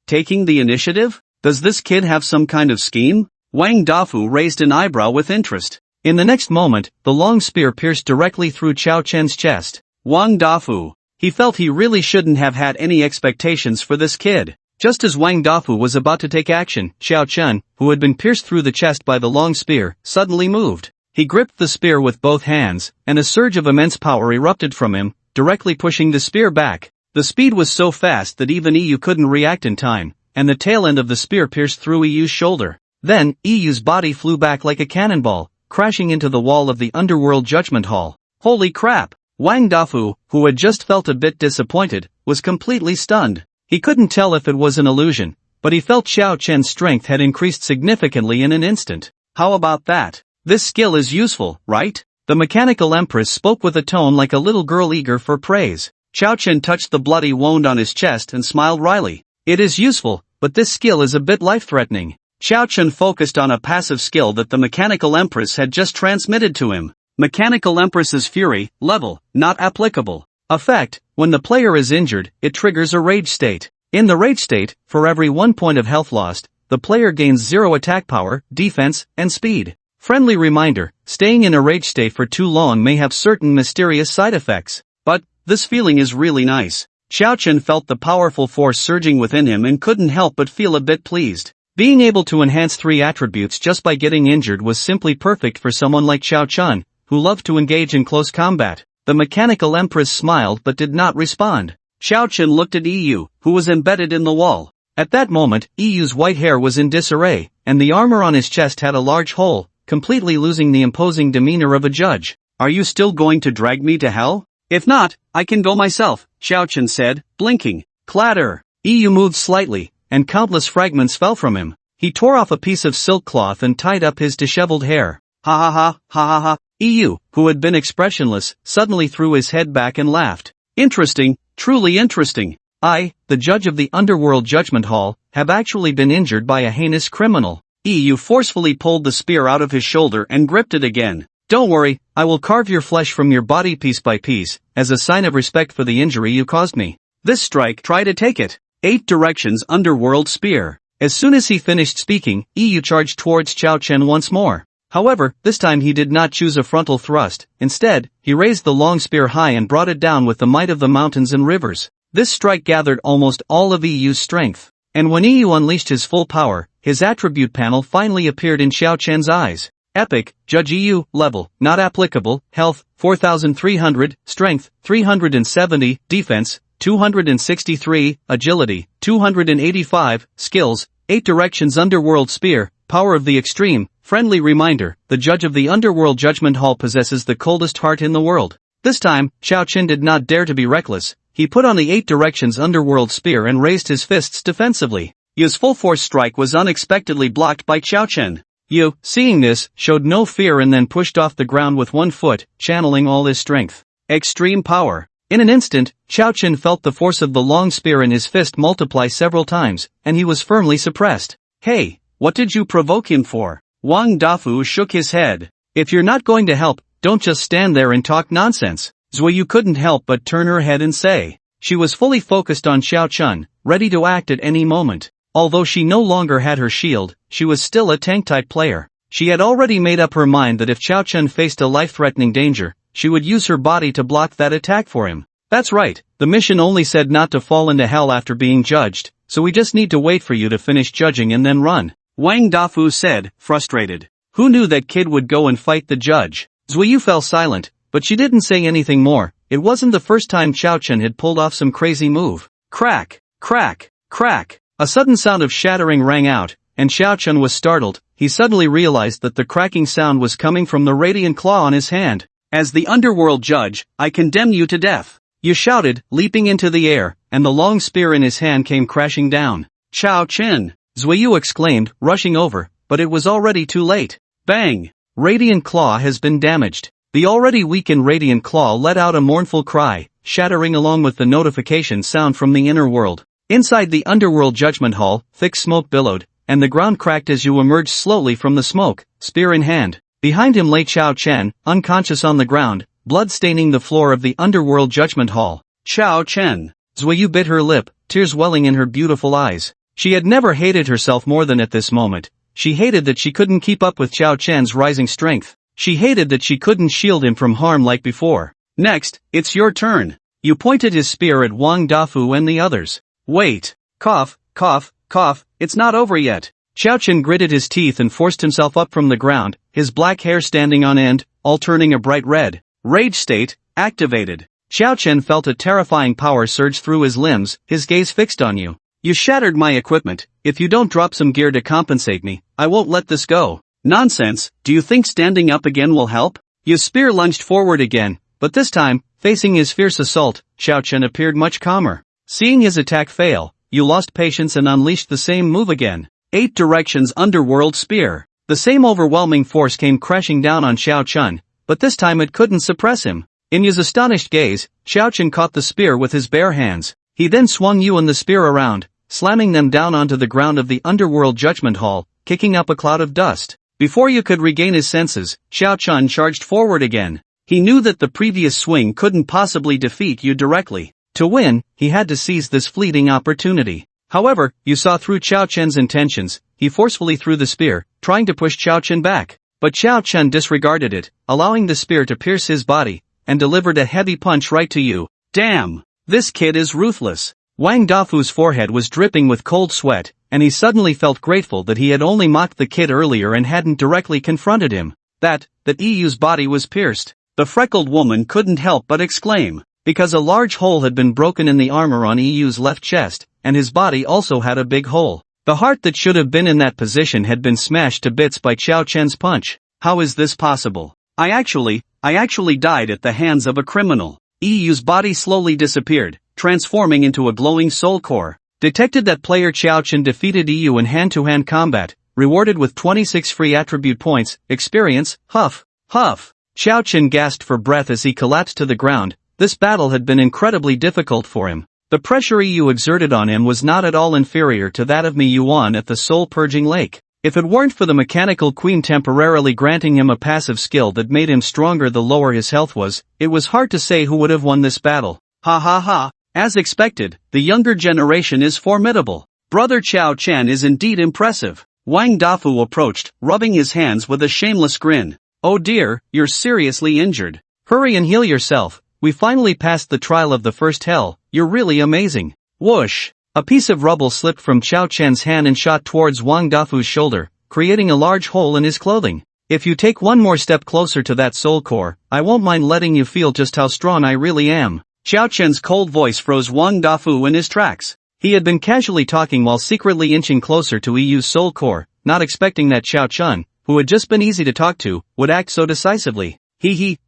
Taking the initiative? Does this kid have some kind of scheme? Wang Dafu raised an eyebrow with interest. In the next moment, the long spear pierced directly through Qiao Chen's chest. Wang Dafu. He felt he really shouldn't have had any expectations for this kid. Just as Wang Dafu was about to take action, Qiao Chen, who had been pierced through the chest by the long spear, suddenly moved. He gripped the spear with both hands, and a surge of immense power erupted from him, directly pushing the spear back. The speed was so fast that even Yu couldn't react in time, and the tail end of the spear pierced through Yu's shoulder. Then, Yu's body flew back like a cannonball, crashing into the wall of the Underworld Judgment Hall. Holy crap! Wang Dafu, who had just felt a bit disappointed, was completely stunned. He couldn't tell if it was an illusion, but he felt Qiao Chen's strength had increased significantly in an instant. How about that? This skill is useful, right? The mechanical empress spoke with a tone like a little girl eager for praise. Qiao Chen touched the bloody wound on his chest and smiled wryly. It is useful, but this skill is a bit life-threatening. Qiao Chen focused on a passive skill that the mechanical empress had just transmitted to him. Mechanical Empress's Fury, level, not applicable. Effect, when the player is injured, it triggers a rage state. In the rage state, for every 1 point of health lost, the player gains 0 attack power, defense, and speed. Friendly reminder, staying in a rage state for too long may have certain mysterious side effects. But, this feeling is really nice. Qiao Chen felt the powerful force surging within him and couldn't help but feel a bit pleased. Being able to enhance 3 attributes just by getting injured was simply perfect for someone like Qiao Chen, who loved to engage in close combat. The mechanical empress smiled but did not respond. Qiao Chen looked at Yu, who was embedded in the wall. At that moment, Yu's white hair was in disarray, and the armor on his chest had a large hole, completely losing the imposing demeanor of a judge. Are you still going to drag me to hell? If not, I can go myself, Qiao Chen said, blinking. Clatter! Yu moved slightly, and countless fragments fell from him. He tore off a piece of silk cloth and tied up his disheveled hair. Ha ha ha, ha ha ha. Yu, who had been expressionless, suddenly threw his head back and laughed. Interesting, truly interesting. I, the judge of the Underworld Judgment Hall, have actually been injured by a heinous criminal. Yu forcefully pulled the spear out of his shoulder and gripped it again. Don't worry, I will carve your flesh from your body piece by piece, as a sign of respect for the injury you caused me. This strike, try to take it. 8 directions Underworld Spear. As soon as he finished speaking, Yu charged towards Qiao Chen once more. However, this time he did not choose a frontal thrust. Instead, he raised the long spear high and brought it down with the might of the mountains and rivers. This strike gathered almost all of Yu's strength. And when Yu unleashed his full power, his attribute panel finally appeared in Qiao Chen's eyes. Epic, Judge Yu, level, not applicable, health, 4,300, strength, 370, defense, 263, agility, 285, skills, 8 directions Underworld Spear, power of the extreme. Friendly reminder, the judge of the Underworld Judgment Hall possesses the coldest heart in the world. This time, Qiao Chen did not dare to be reckless. He put on the 8 directions Underworld Spear and raised his fists defensively. Yu's full force strike was unexpectedly blocked by Qiao Chen. Yu, seeing this, showed no fear and then pushed off the ground with 1 foot, channeling all his strength. Extreme power. In an instant, Qiao Chen felt the force of the long spear in his fist multiply several times, and he was firmly suppressed. Hey, what did you provoke him for? Wang Dafu shook his head. If you're not going to help, don't just stand there and talk nonsense. Zuiyu couldn't help but turn her head and say. She was fully focused on Qiao Chen, ready to act at any moment. Although she no longer had her shield, she was still a tank-type player. She had already made up her mind that if Qiao Chen faced a life-threatening danger, she would use her body to block that attack for him. That's right, the mission only said not to fall into hell after being judged, so we just need to wait for you to finish judging and then run. Wang Dafu said, frustrated. Who knew that kid would go and fight the judge? Zuiyu fell silent, but she didn't say anything more. It wasn't the first time Qiao Chen had pulled off some crazy move. Crack, crack, crack. A sudden sound of shattering rang out, and Qiao Chen was startled. He suddenly realized that the cracking sound was coming from the radiant claw on his hand. As the underworld judge, I condemn you to death. Yu shouted, leaping into the air, and the long spear in his hand came crashing down. Qiao Chen! Zuiyu exclaimed, rushing over, but it was already too late. Bang! Radiant Claw has been damaged. The already weakened Radiant Claw let out a mournful cry, shattering along with the notification sound from the inner world. Inside the Underworld Judgment Hall, thick smoke billowed, and the ground cracked as Yu emerged slowly from the smoke, spear in hand. Behind him lay Qiao Chen, unconscious on the ground, blood staining the floor of the Underworld Judgment Hall. Xiao Chen. Zhuyu bit her lip, tears welling in her beautiful eyes. She had never hated herself more than at this moment. She hated that she couldn't keep up with Xiao Chen's rising strength. She hated that she couldn't shield him from harm like before. Next, it's your turn. You pointed his spear at Wang Dafu and the others. Wait. Cough, cough, cough, it's not over yet. Xiao Chen gritted his teeth and forced himself up from the ground, his black hair standing on end, all turning a bright red. Rage state, activated. Xiao Chen felt a terrifying power surge through his limbs, his gaze fixed on you. You shattered my equipment. If you don't drop some gear to compensate me, I won't let this go. Nonsense, do you think standing up again will help? Your spear lunged forward again, but this time, facing his fierce assault, Xiao Chen appeared much calmer. Seeing his attack fail, you lost patience and unleashed the same move again. 8 Directions Underworld Spear. The same overwhelming force came crashing down on Xiao Chen, but this time it couldn't suppress him. In his astonished gaze, Xiao Chen caught the spear with his bare hands. He then swung you and the spear around, slamming them down onto the ground of the Underworld Judgment Hall, kicking up a cloud of dust. Before you could regain his senses, Xiao Chen charged forward again. He knew that the previous swing couldn't possibly defeat you directly. To win, he had to seize this fleeting opportunity. However, you saw through Xiao Chen's intentions. He forcefully threw the spear, trying to push Xiao Chen back. But Xiao Chen disregarded it, allowing the spear to pierce his body, and delivered a heavy punch right to you. Damn! This kid is ruthless. Wang Dafu's forehead was dripping with cold sweat, and he suddenly felt grateful that he had only mocked the kid earlier and hadn't directly confronted him. That Yu's body was pierced. The freckled woman couldn't help but exclaim, because a large hole had been broken in the armor on Yu's left chest, and his body also had a big hole. The heart that should have been in that position had been smashed to bits by Xiao Chen's punch. How is this possible? I actually died at the hands of a criminal. Yu's body slowly disappeared, transforming into a glowing soul core. Detected that player Xiao Chen defeated Yu in hand-to-hand combat, rewarded with 26 free attribute points, experience, huff, huff. Xiao Chen gasped for breath as he collapsed to the ground. This battle had been incredibly difficult for him. The pressure Yu exerted on him was not at all inferior to that of Mi Yuan at the soul-purging lake. If it weren't for the mechanical queen temporarily granting him a passive skill that made him stronger the lower his health was, it was hard to say who would have won this battle. Ha ha ha. As expected, the younger generation is formidable. Brother Xiao Chen is indeed impressive. Wang Dafu approached, rubbing his hands with a shameless grin. Oh dear, you're seriously injured. Hurry and heal yourself. We finally passed the trial of the first hell. You're really amazing. Whoosh! A piece of rubble slipped from Xiao Chen's hand and shot towards Wang Dafu's shoulder, creating a large hole in his clothing. If you take one more step closer to that soul core, I won't mind letting you feel just how strong I really am. Xiao Chen's cold voice froze Wang Dafu in his tracks. He had been casually talking while secretly inching closer to Yu's soul core, not expecting that Xiao Chen, who had just been easy to talk to, would act so decisively.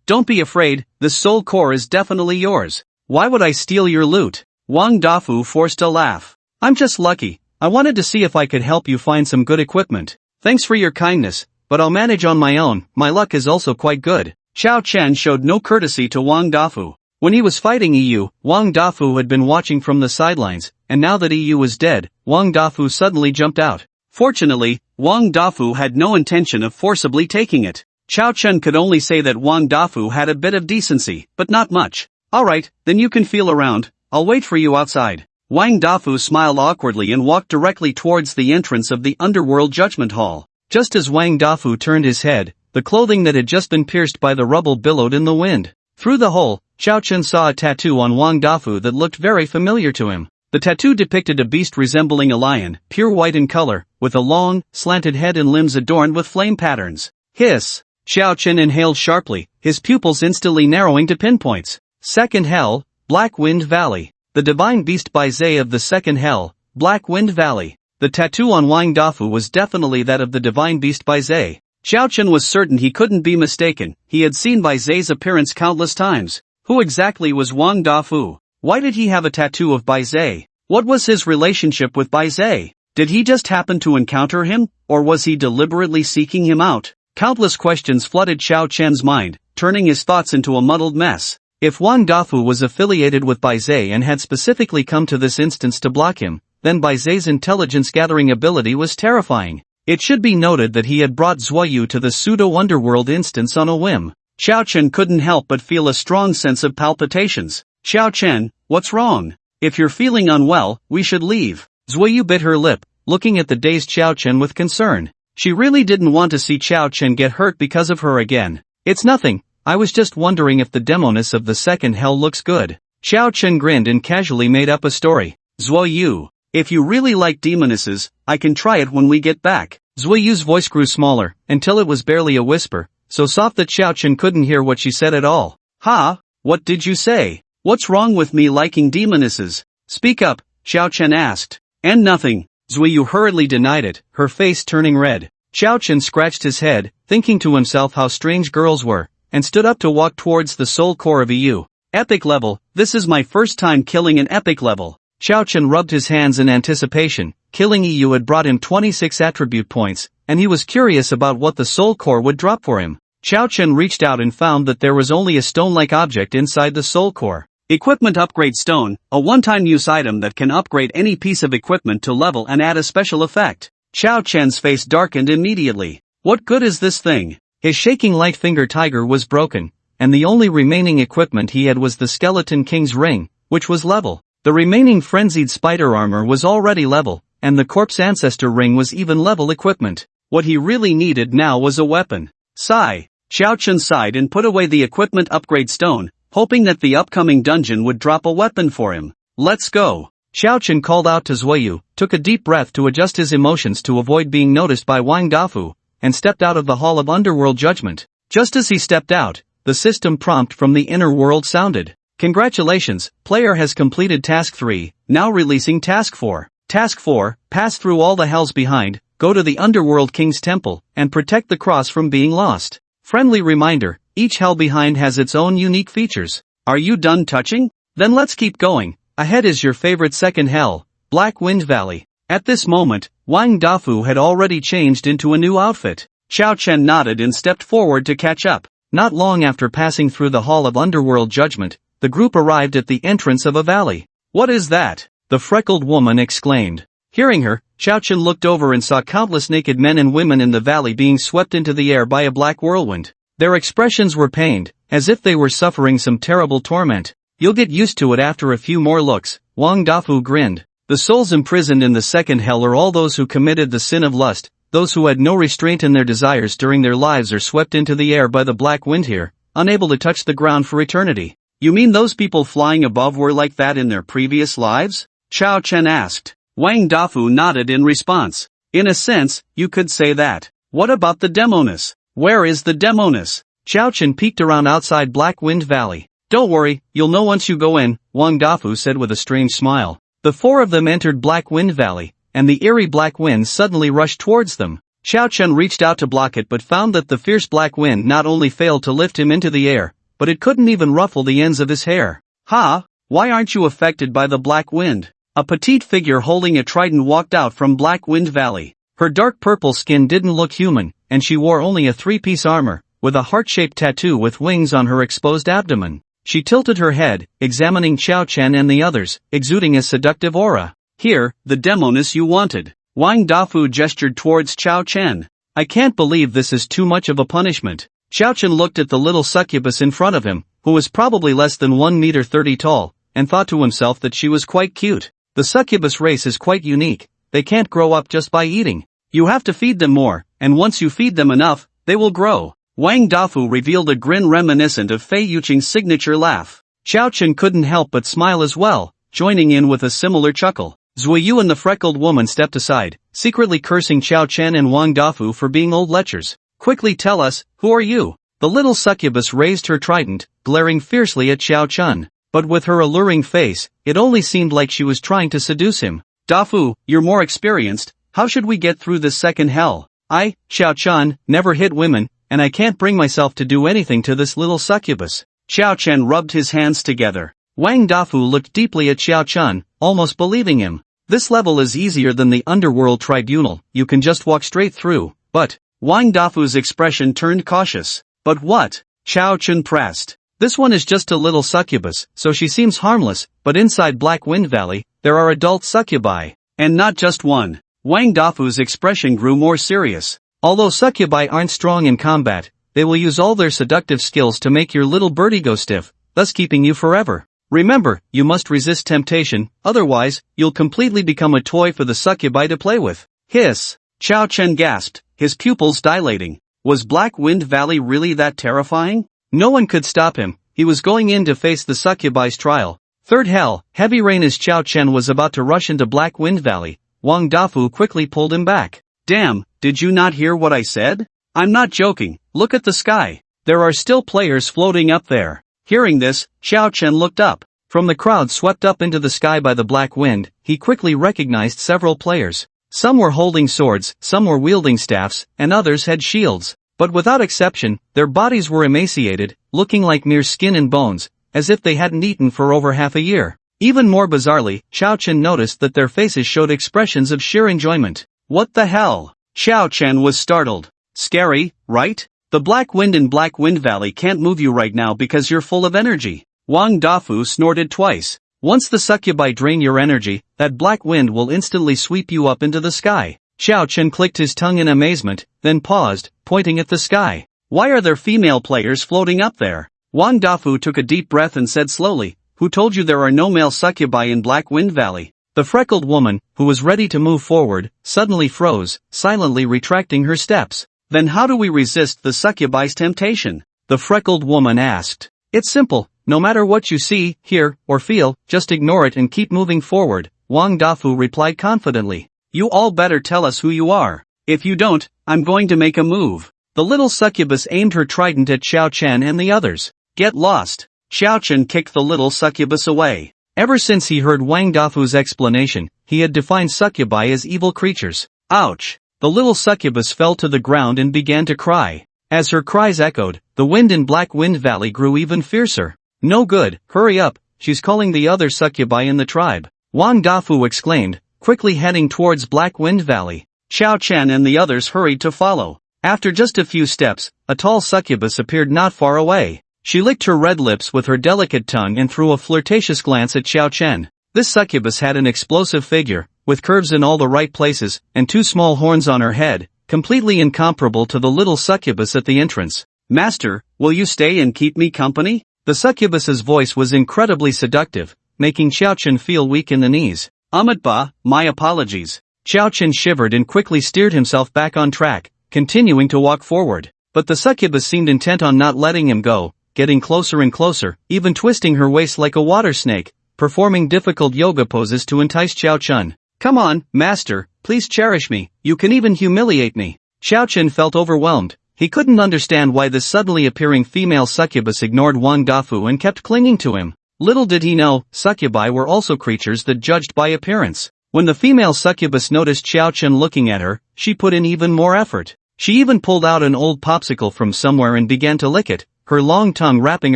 Don't be afraid, the soul core is definitely yours. Why would I steal your loot? Wang Dafu forced a laugh. I'm just lucky. I wanted to see if I could help you find some good equipment. Thanks for your kindness, but I'll manage on my own. My luck is also quite good. Xiao Chen showed no courtesy to Wang Dafu. When he was fighting Yu, Wang Dafu had been watching from the sidelines, and now that Yu was dead, Wang Dafu suddenly jumped out. Fortunately, Wang Dafu had no intention of forcibly taking it. Xiao Chen could only say that Wang Dafu had a bit of decency, but not much. Alright, then you can feel around. I'll wait for you outside. Wang Dafu smiled awkwardly and walked directly towards the entrance of the Underworld Judgment Hall. Just as Wang Dafu turned his head, the clothing that had just been pierced by the rubble billowed in the wind. Through the hole, Xiao Chen saw a tattoo on Wang Dafu that looked very familiar to him. The tattoo depicted a beast resembling a lion, pure white in color, with a long, slanted head and limbs adorned with flame patterns. Hiss! Xiao Chen inhaled sharply, his pupils instantly narrowing to pinpoints. Second Hell, Black Wind Valley. The divine beast by Zay of the Second Hell, Black Wind Valley. The tattoo on Wang Dafu was definitely that of the divine beast by Zay. Xiao Chen was certain he couldn't be mistaken. He had seen Bai Zay's appearance countless times. Who exactly was Wang Dafu? Why did he have a tattoo of Bai Zay? What was his relationship with Bai Zay? Did he just happen to encounter him, or was he deliberately seeking him out? Countless questions flooded Xiao Chen's mind, turning his thoughts into a muddled mess. If Wang Dafu was affiliated with Bai Zay and had specifically come to this instance to block him, then Bai Zay's intelligence-gathering ability was terrifying. It should be noted that he had brought Zhuyu to the pseudo-underworld instance on a whim. Xiao Chen couldn't help but feel a strong sense of palpitations. Xiao Chen, what's wrong? If you're feeling unwell, we should leave. Zuiyu bit her lip, looking at the dazed Xiao Chen with concern. She really didn't want to see Xiao Chen get hurt because of her again. It's nothing, I was just wondering if the demoness of the second hell looks good. Xiao Chen grinned and casually made up a story. Zuiyu, if you really like demonesses, I can try it when we get back. Zuiyu's voice grew smaller, until it was barely a whisper, so soft that Xiao Chen couldn't hear what she said at all. Ha? What did you say? What's wrong with me liking demonesses? Speak up, Xiao Chen asked. And nothing. Zuiyu hurriedly denied it, her face turning red. Xiao Chen scratched his head, thinking to himself how strange girls were, and stood up to walk towards the soul core of EU. Epic level, this is my first time killing an epic level. Xiao Chen rubbed his hands in anticipation. Killing EU had brought him 26 attribute points, and he was curious about what the soul core would drop for him. Xiao Chen reached out and found that there was only a stone-like object inside the soul core. Equipment Upgrade Stone, a one-time use item that can upgrade any piece of equipment to level and add a special effect. Xiao Chen's face darkened immediately. What good is this thing? His shaking light finger tiger was broken, and the only remaining equipment he had was the Skeleton King's ring, which was level. The remaining frenzied spider armor was already level, and the corpse ancestor ring was even level equipment. What he really needed now was a weapon. Sigh. Xiao Chen sighed and put away the equipment upgrade stone, hoping that the upcoming dungeon would drop a weapon for him. Let's go. Xiao Chen called out to Zuiyu, took a deep breath to adjust his emotions to avoid being noticed by Wang Dafu, and stepped out of the Hall of Underworld Judgment. Just as he stepped out, the system prompt from the inner world sounded. Congratulations, player has completed Task 3, now releasing Task 4. Task 4, pass through all the hells behind, go to the Underworld King's Temple, and protect the cross from being lost. Friendly reminder, each hell behind has its own unique features. Are you done touching? Then let's keep going. Ahead is your favorite second hell, Black Wind Valley. At this moment, Wang Dafu had already changed into a new outfit. Xiao Chen nodded and stepped forward to catch up. Not long after passing through the Hall of Underworld Judgment, the group arrived at the entrance of a valley. What is that? The freckled woman exclaimed. Hearing her, Xiao Chen looked over and saw countless naked men and women in the valley being swept into the air by a black whirlwind. Their expressions were pained, as if they were suffering some terrible torment. You'll get used to it after a few more looks, Wang Dafu grinned. The souls imprisoned in the second hell are all those who committed the sin of lust. Those who had no restraint in their desires during their lives are swept into the air by the black wind here, unable to touch the ground for eternity. You mean those people flying above were like that in their previous lives? Xiao Chen asked. Wang Dafu nodded in response. In a sense, you could say that. What about the demoness? Where is the demoness? Xiao Chen peeked around outside Black Wind Valley. Don't worry, you'll know once you go in, Wang Dafu said with a strange smile. The four of them entered Black Wind Valley, and the eerie black wind suddenly rushed towards them. Xiao Chen reached out to block it but found that the fierce black wind not only failed to lift him into the air, but it couldn't even ruffle the ends of his hair. Ha! Why aren't you affected by the black wind? A petite figure holding a trident walked out from Black Wind Valley. Her dark purple skin didn't look human, and she wore only a three-piece armor, with a heart-shaped tattoo with wings on her exposed abdomen. She tilted her head, examining Xiao Chen and the others, exuding a seductive aura. Here, the demoness you wanted. Wang Dafu gestured towards Xiao Chen. I can't believe this is too much of a punishment. Xiao Chen looked at the little succubus in front of him, who was probably less than 1 meter 30 tall, and thought to himself that she was quite cute. The succubus race is quite unique. They can't grow up just by eating. You have to feed them more, and once you feed them enough, they will grow. Wang Dafu revealed a grin reminiscent of Fei Yuqing's signature laugh. Xiao Chen couldn't help but smile as well, joining in with a similar chuckle. Zuiyu and the freckled woman stepped aside, secretly cursing Xiao Chen and Wang Dafu for being old lechers. Quickly tell us, who are you? The little succubus raised her trident, glaring fiercely at Xiao Chen. But with her alluring face, it only seemed like she was trying to seduce him. Dafu, you're more experienced, how should we get through this second hell? I, Xiao Chen, never hit women, and I can't bring myself to do anything to this little succubus. Xiao Chen rubbed his hands together. Wang Dafu looked deeply at Xiao Chen, almost believing him. This level is easier than the Underworld Tribunal, you can just walk straight through, but... Wang Dafu's expression turned cautious. But what? Xiao Chen pressed. This one is just a little succubus, so she seems harmless, but inside Black Wind Valley, there are adult succubi. And not just one. Wang Dafu's expression grew more serious. Although succubi aren't strong in combat, they will use all their seductive skills to make your little birdie go stiff, thus keeping you forever. Remember, you must resist temptation, otherwise, you'll completely become a toy for the succubi to play with. Hiss! Chao Chen gasped, his pupils dilating. Was Black Wind Valley really that terrifying? No one could stop him, he was going in to face the succubi's trial. Third hell, heavy rain. As Chao Chen was about to rush into Black Wind Valley, Wang Dafu quickly pulled him back. Damn, did you not hear what I said? I'm not joking, look at the sky. There are still players floating up there. Hearing this, Chao Chen looked up. From the crowd swept up into the sky by the black wind, he quickly recognized several players. Some were holding swords, some were wielding staffs, and others had shields. But without exception, their bodies were emaciated, looking like mere skin and bones, as if they hadn't eaten for over half a year. Even more bizarrely, Chao Chen noticed that their faces showed expressions of sheer enjoyment. What the hell? Chao Chen was startled. Scary, right? The Black Wind in Black Wind Valley can't move you right now because you're full of energy. Wang Dafu snorted twice. Once the succubi drain your energy, that black wind will instantly sweep you up into the sky. Chao Chen clicked his tongue in amazement, then paused, pointing at the sky. Why are there female players floating up there? Wang Dafu took a deep breath and said slowly, who told you there are no male succubi in Black Wind Valley? The freckled woman, who was ready to move forward, suddenly froze, silently retracting her steps. Then how do we resist the succubi's temptation? The freckled woman asked. It's simple. No matter what you see, hear, or feel, just ignore it and keep moving forward, Wang Dafu replied confidently. You all better tell us who you are. If you don't, I'm going to make a move. The little succubus aimed her trident at Chao Chen and the others. Get lost. Chao Chen kicked the little succubus away. Ever since he heard Wang Dafu's explanation, he had defined succubi as evil creatures. Ouch! The little succubus fell to the ground and began to cry. As her cries echoed, the wind in Black Wind Valley grew even fiercer. No good, hurry up, she's calling the other succubi in the tribe. Wang Dafu exclaimed, quickly heading towards Black Wind Valley. Chao Chen and the others hurried to follow. After just a few steps, a tall succubus appeared not far away. She licked her red lips with her delicate tongue and threw a flirtatious glance at Chao Chen. This succubus had an explosive figure, with curves in all the right places, and two small horns on her head, completely incomparable to the little succubus at the entrance. Master, will you stay and keep me company? The succubus's voice was incredibly seductive, making Chao Chen feel weak in the knees. Amitba, my apologies. Chao Chen shivered and quickly steered himself back on track, continuing to walk forward. But the succubus seemed intent on not letting him go, getting closer and closer, even twisting her waist like a water snake, performing difficult yoga poses to entice Chao Chen. Come on, master, please cherish me, you can even humiliate me. Chao Chen felt overwhelmed. He couldn't understand why this suddenly appearing female succubus ignored Wang Dafu and kept clinging to him. Little did he know, succubi were also creatures that judged by appearance. When the female succubus noticed Chao Chen looking at her, she put in even more effort. She even pulled out an old popsicle from somewhere and began to lick it, her long tongue wrapping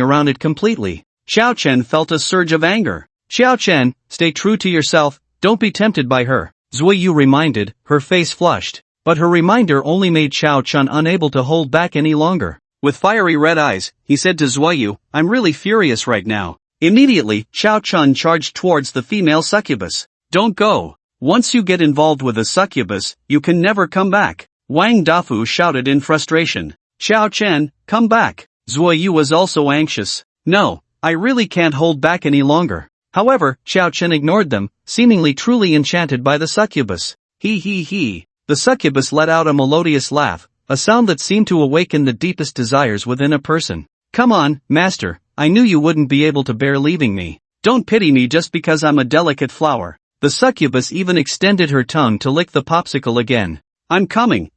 around it completely. Chao Chen felt a surge of anger. Chao Chen, stay true to yourself, don't be tempted by her, Zuiyu reminded, her face flushed. But her reminder only made Chao Chen unable to hold back any longer. With fiery red eyes, he said to Zuiyu, I'm really furious right now. Immediately, Chao Chen charged towards the female succubus. Don't go. Once you get involved with a succubus, you can never come back. Wang Dafu shouted in frustration. Chao Chen, come back. Zuiyu was also anxious. No, I really can't hold back any longer. However, Chao Chen ignored them, seemingly truly enchanted by the succubus. He. The succubus let out a melodious laugh, a sound that seemed to awaken the deepest desires within a person. Come on, master, I knew you wouldn't be able to bear leaving me. Don't pity me just because I'm a delicate flower. The succubus even extended her tongue to lick the popsicle again. I'm coming.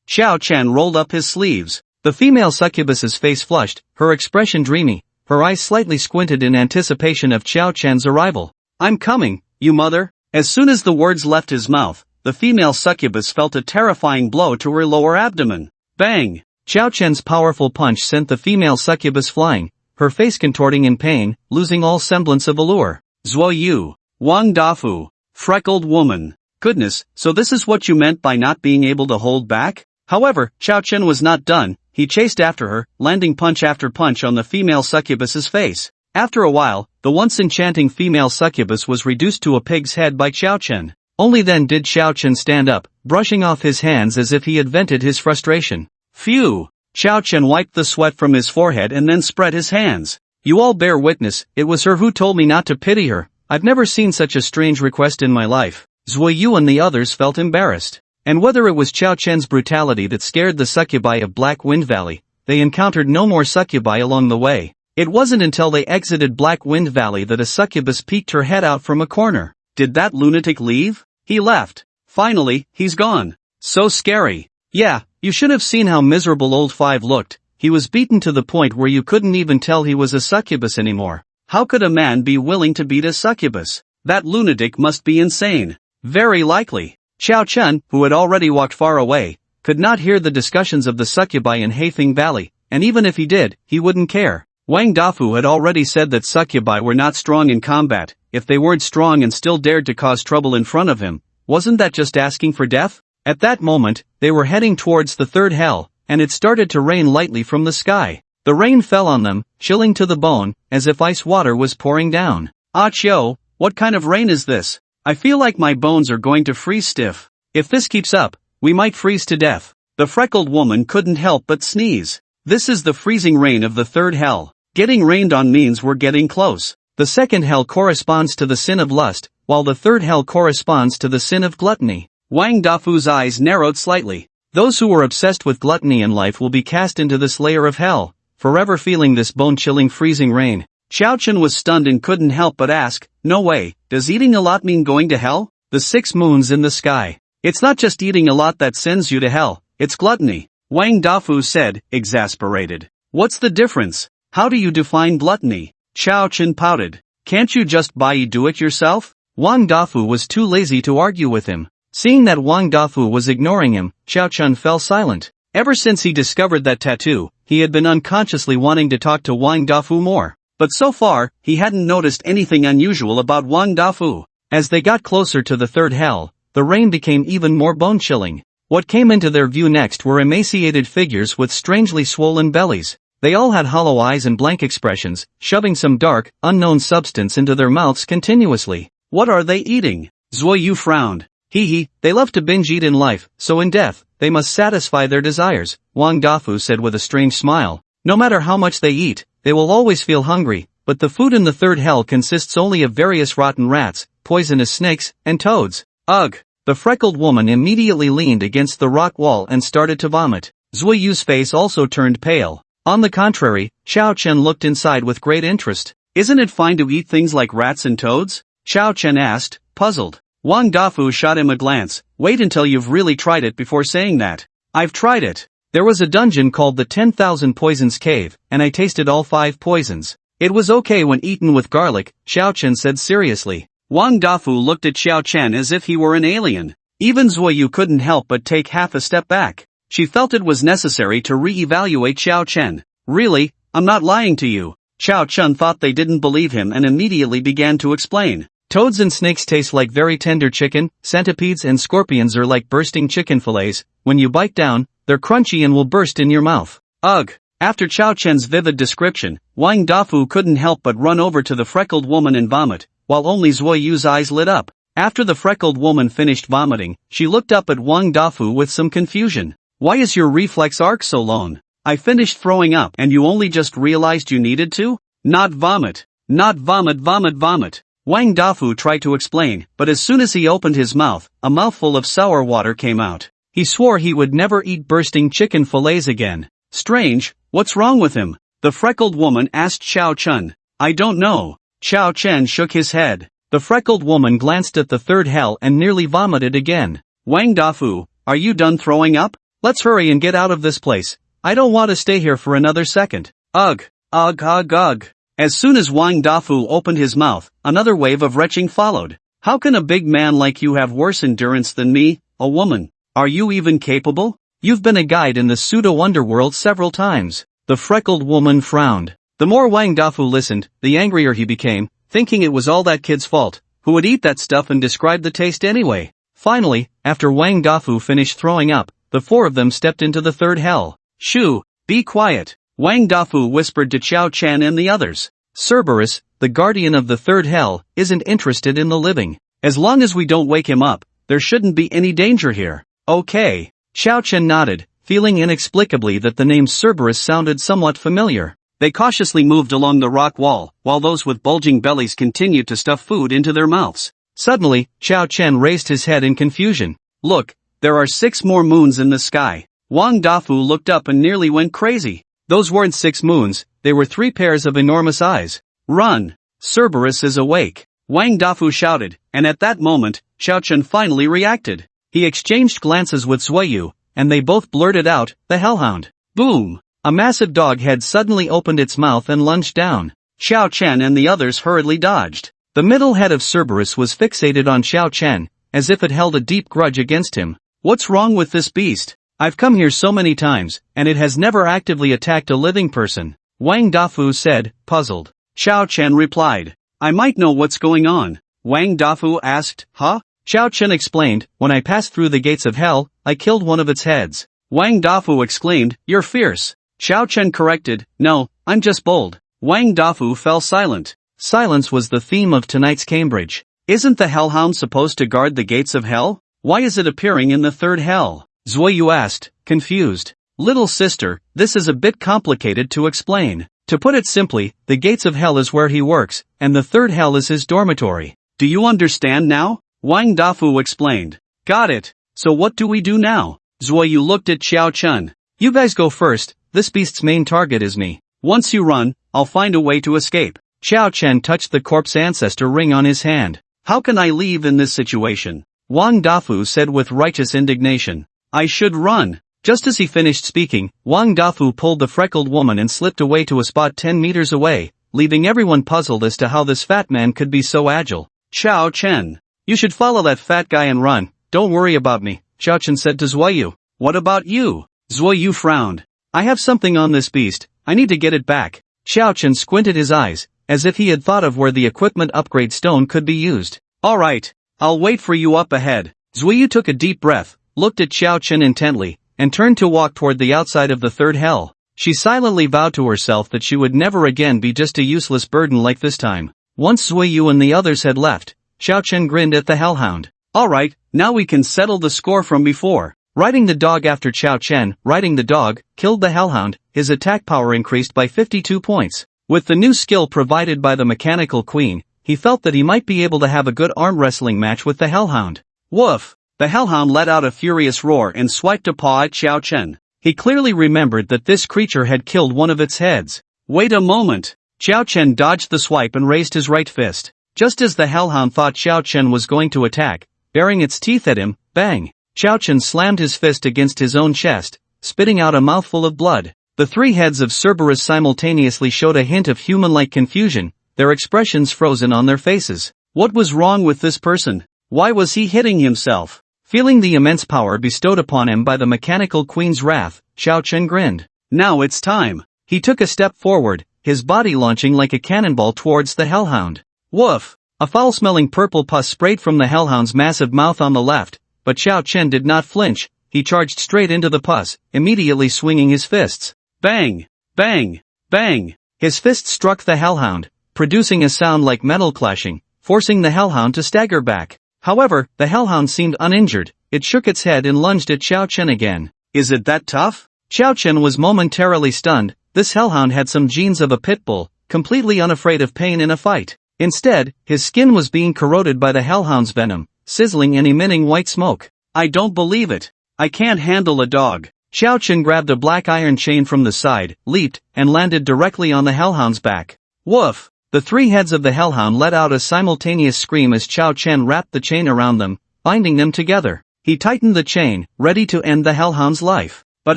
Chao Chen rolled up his sleeves. The female succubus's face flushed, her expression dreamy, her eyes slightly squinted in anticipation of Chao Chen's arrival. I'm coming, you mother. As soon as the words left his mouth, the female succubus felt a terrifying blow to her lower abdomen. Bang! Chao Chen's powerful punch sent the female succubus flying, her face contorting in pain, losing all semblance of allure. Zuoyu, Wang Dafu, freckled woman. Goodness, so this is what you meant by not being able to hold back? However, Chao Chen was not done, he chased after her, landing punch after punch on the female succubus's face. After a while, the once enchanting female succubus was reduced to a pig's head by Chao Chen. Only then did Chao Chen stand up, brushing off his hands as if he had vented his frustration. Phew! Chao Chen wiped the sweat from his forehead and then spread his hands. You all bear witness, it was her who told me not to pity her. I've never seen such a strange request in my life. Zuoyu and the others felt embarrassed. And whether it was Chao Chen's brutality that scared the succubi of Black Wind Valley, they encountered no more succubi along the way. It wasn't until they exited Black Wind Valley that a succubus peeked her head out from a corner. Did that lunatic leave? He left. Finally, he's gone. So scary. Yeah, you should have seen how miserable old Five looked. He was beaten to the point where you couldn't even tell he was a succubus anymore. How could a man be willing to beat a succubus? That lunatic must be insane. Very likely. Chao Chen, who had already walked far away, could not hear the discussions of the succubi in Haifeng Valley, and even if he did, he wouldn't care. Wang Dafu had already said that succubi were not strong in combat. If they weren't strong and still dared to cause trouble in front of him, wasn't that just asking for death? At that moment, they were heading towards the third hell, and it started to rain lightly from the sky. The rain fell on them, chilling to the bone, as if ice water was pouring down. Achio, what kind of rain is this? I feel like my bones are going to freeze stiff. If this keeps up, we might freeze to death. The freckled woman couldn't help but sneeze. This is the freezing rain of the third hell. Getting rained on means we're getting close. The second hell corresponds to the sin of lust, while the third hell corresponds to the sin of gluttony. Wang Dafu's eyes narrowed slightly. Those who were obsessed with gluttony in life will be cast into this layer of hell, forever feeling this bone-chilling freezing rain. Chao Chen was stunned and couldn't help but ask, no way, does eating a lot mean going to hell? The 6 moons in the sky. It's not just eating a lot that sends you to hell, it's gluttony. Wang Dafu said, exasperated. What's the difference? How do you define gluttony? Chao Chen pouted. Can't you just do it yourself? Wang Dafu was too lazy to argue with him. Seeing that Wang Dafu was ignoring him, Chao Chen fell silent. Ever since he discovered that tattoo, he had been unconsciously wanting to talk to Wang Dafu more. But so far, he hadn't noticed anything unusual about Wang Dafu. As they got closer to the third hell, the rain became even more bone-chilling. What came into their view next were emaciated figures with strangely swollen bellies. They all had hollow eyes and blank expressions, shoving some dark, unknown substance into their mouths continuously. What are they eating? Zuoyu frowned. They love to binge eat in life, so in death, they must satisfy their desires, Wang Dafu said with a strange smile. No matter how much they eat, they will always feel hungry, but the food in the third hell consists only of various rotten rats, poisonous snakes, and toads. Ugh! The freckled woman immediately leaned against the rock wall and started to vomit. Zuoyu's face also turned pale. On the contrary, Chao Chen looked inside with great interest. Isn't it fine to eat things like rats and toads? Chao Chen asked, puzzled. Wang Dafu shot him a glance. Wait until you've really tried it before saying that. I've tried it. There was a dungeon called the 10,000 Poisons Cave, and I tasted all 5 poisons. It was okay when eaten with garlic, Chao Chen said seriously. Wang Dafu looked at Chao Chen as if he were an alien. Even Zuoyu couldn't help but take half a step back. She felt it was necessary to re-evaluate Chao Chen. Really, I'm not lying to you. Chao Chen thought they didn't believe him and immediately began to explain. Toads and snakes taste like very tender chicken, centipedes and scorpions are like bursting chicken fillets. When you bite down, they're crunchy and will burst in your mouth. Ugh! After Chao Chen's vivid description, Wang Dafu couldn't help but run over to the freckled woman and vomit, while only Zuoyu's eyes lit up. After the freckled woman finished vomiting, she looked up at Wang Dafu with some confusion. Why is your reflex arc so long? I finished throwing up and you only just realized you needed to? Not vomit. Not vomit vomit vomit. Wang Dafu tried to explain, but as soon as he opened his mouth, a mouthful of sour water came out. He swore he would never eat bursting chicken fillets again. Strange, what's wrong with him? The freckled woman asked Chao Chen. I don't know. Chao Chen shook his head. The freckled woman glanced at the third hell and nearly vomited again. Wang Dafu, are you done throwing up? Let's hurry and get out of this place. I don't want to stay here for another second. Ugh, ugh ugh ugh. As soon as Wang Dafu opened his mouth, another wave of retching followed. How can a big man like you have worse endurance than me, a woman? Are you even capable? You've been a guide in the pseudo-underworld several times. The freckled woman frowned. The more Wang Dafu listened, the angrier he became, thinking it was all that kid's fault, who would eat that stuff and describe the taste anyway. Finally, after Wang Dafu finished throwing up, the 4 of them stepped into the third hell. Shoo, be quiet, Wang Dafu whispered to Chao Chen and the others. Cerberus, the guardian of the third hell, isn't interested in the living. As long as we don't wake him up, there shouldn't be any danger here. Okay. Chao Chen nodded, feeling inexplicably that the name Cerberus sounded somewhat familiar. They cautiously moved along the rock wall, while those with bulging bellies continued to stuff food into their mouths. Suddenly, Xiao Chen raised his head in confusion. Look, there are 6 more moons in the sky. Wang Dafu looked up and nearly went crazy. Those weren't 6 moons, they were 3 pairs of enormous eyes. Run! Cerberus is awake! Wang Dafu shouted, and at that moment, Xiao Chen finally reacted. He exchanged glances with Zuiyu, and they both blurted out, "The hellhound!" Boom! A massive dog had suddenly opened its mouth and lunged down. Xiao Chen and the others hurriedly dodged. The middle head of Cerberus was fixated on Xiao Chen, as if it held a deep grudge against him. What's wrong with this beast? I've come here so many times, and it has never actively attacked a living person, Wang Dafu said, puzzled. Xiao Chen replied. I might know what's going on. Wang Dafu asked, huh? Xiao Chen explained, when I passed through the gates of hell, I killed one of its heads. Wang Dafu exclaimed, you're fierce. Xiao Chen corrected, no, I'm just bold. Wang Dafu fell silent. Silence was the theme of tonight's Cambridge. Isn't the hellhound supposed to guard the gates of hell? Why is it appearing in the third hell? Zuiyu asked, confused. Little sister, this is a bit complicated to explain. To put it simply, the gates of hell is where he works, and the third hell is his dormitory. Do you understand now? Wang Dafu explained. Got it. So what do we do now? Zuiyu looked at Xiao Chen. You guys go first, this beast's main target is me. Once you run, I'll find a way to escape. Xiao Chen touched the corpse ancestor ring on his hand. How can I leave in this situation? Wang Dafu said with righteous indignation. I should run. Just as he finished speaking, Wang Dafu pulled the freckled woman and slipped away to a spot 10 meters away, leaving everyone puzzled as to how this fat man could be so agile. Xiao Chen. You should follow that fat guy and run, don't worry about me, Xiao Chen said to Zuiyu. What about you? Zuiyu frowned. I have something on this beast, I need to get it back. Xiao Chen squinted his eyes, as if he had thought of where the equipment upgrade stone could be used. Alright, I'll wait for you up ahead. Zuiyu took a deep breath, looked at Xiao Chen intently, and turned to walk toward the outside of the third hell. She silently vowed to herself that she would never again be just a useless burden like this time. Once Zuiyu and the others had left, Xiao Chen grinned at the hellhound. Alright, now we can settle the score from before. Riding the dog after Xiao Chen, riding the dog, killed the hellhound, his attack power increased by 52 points. With the new skill provided by the mechanical queen, he felt that he might be able to have a good arm wrestling match with the hellhound. Woof! The hellhound let out a furious roar and swiped a paw at Xiao Chen. He clearly remembered that this creature had killed one of its heads. Wait a moment! Xiao Chen dodged the swipe and raised his right fist. Just as the hellhound thought Xiao Chen was going to attack, baring its teeth at him, bang! Xiao Chen slammed his fist against his own chest, spitting out a mouthful of blood. The 3 heads of Cerberus simultaneously showed a hint of human-like confusion, their expressions frozen on their faces. What was wrong with this person? Why was he hitting himself? Feeling the immense power bestowed upon him by the mechanical queen's wrath, Xiao Chen grinned. Now it's time. He took a step forward, his body launching like a cannonball towards the hellhound. Woof! A foul-smelling purple pus sprayed from the hellhound's massive mouth on the left, but Xiao Chen did not flinch. He charged straight into the pus, immediately swinging his fists. Bang! Bang! Bang! His fists struck the hellhound, producing a sound like metal clashing, forcing the hellhound to stagger back. However, the hellhound seemed uninjured, it shook its head and lunged at Xiao Chen again. Is it that tough? Xiao Chen was momentarily stunned. This hellhound had some genes of a pit bull, completely unafraid of pain in a fight. Instead, his skin was being corroded by the hellhound's venom, sizzling and emitting white smoke. I don't believe it. I can't handle a dog. Xiao Chen grabbed a black iron chain from the side, leaped, and landed directly on the hellhound's back. Woof! The 3 heads of the hellhound let out a simultaneous scream as Xiao Chen wrapped the chain around them, binding them together. He tightened the chain, ready to end the hellhound's life. But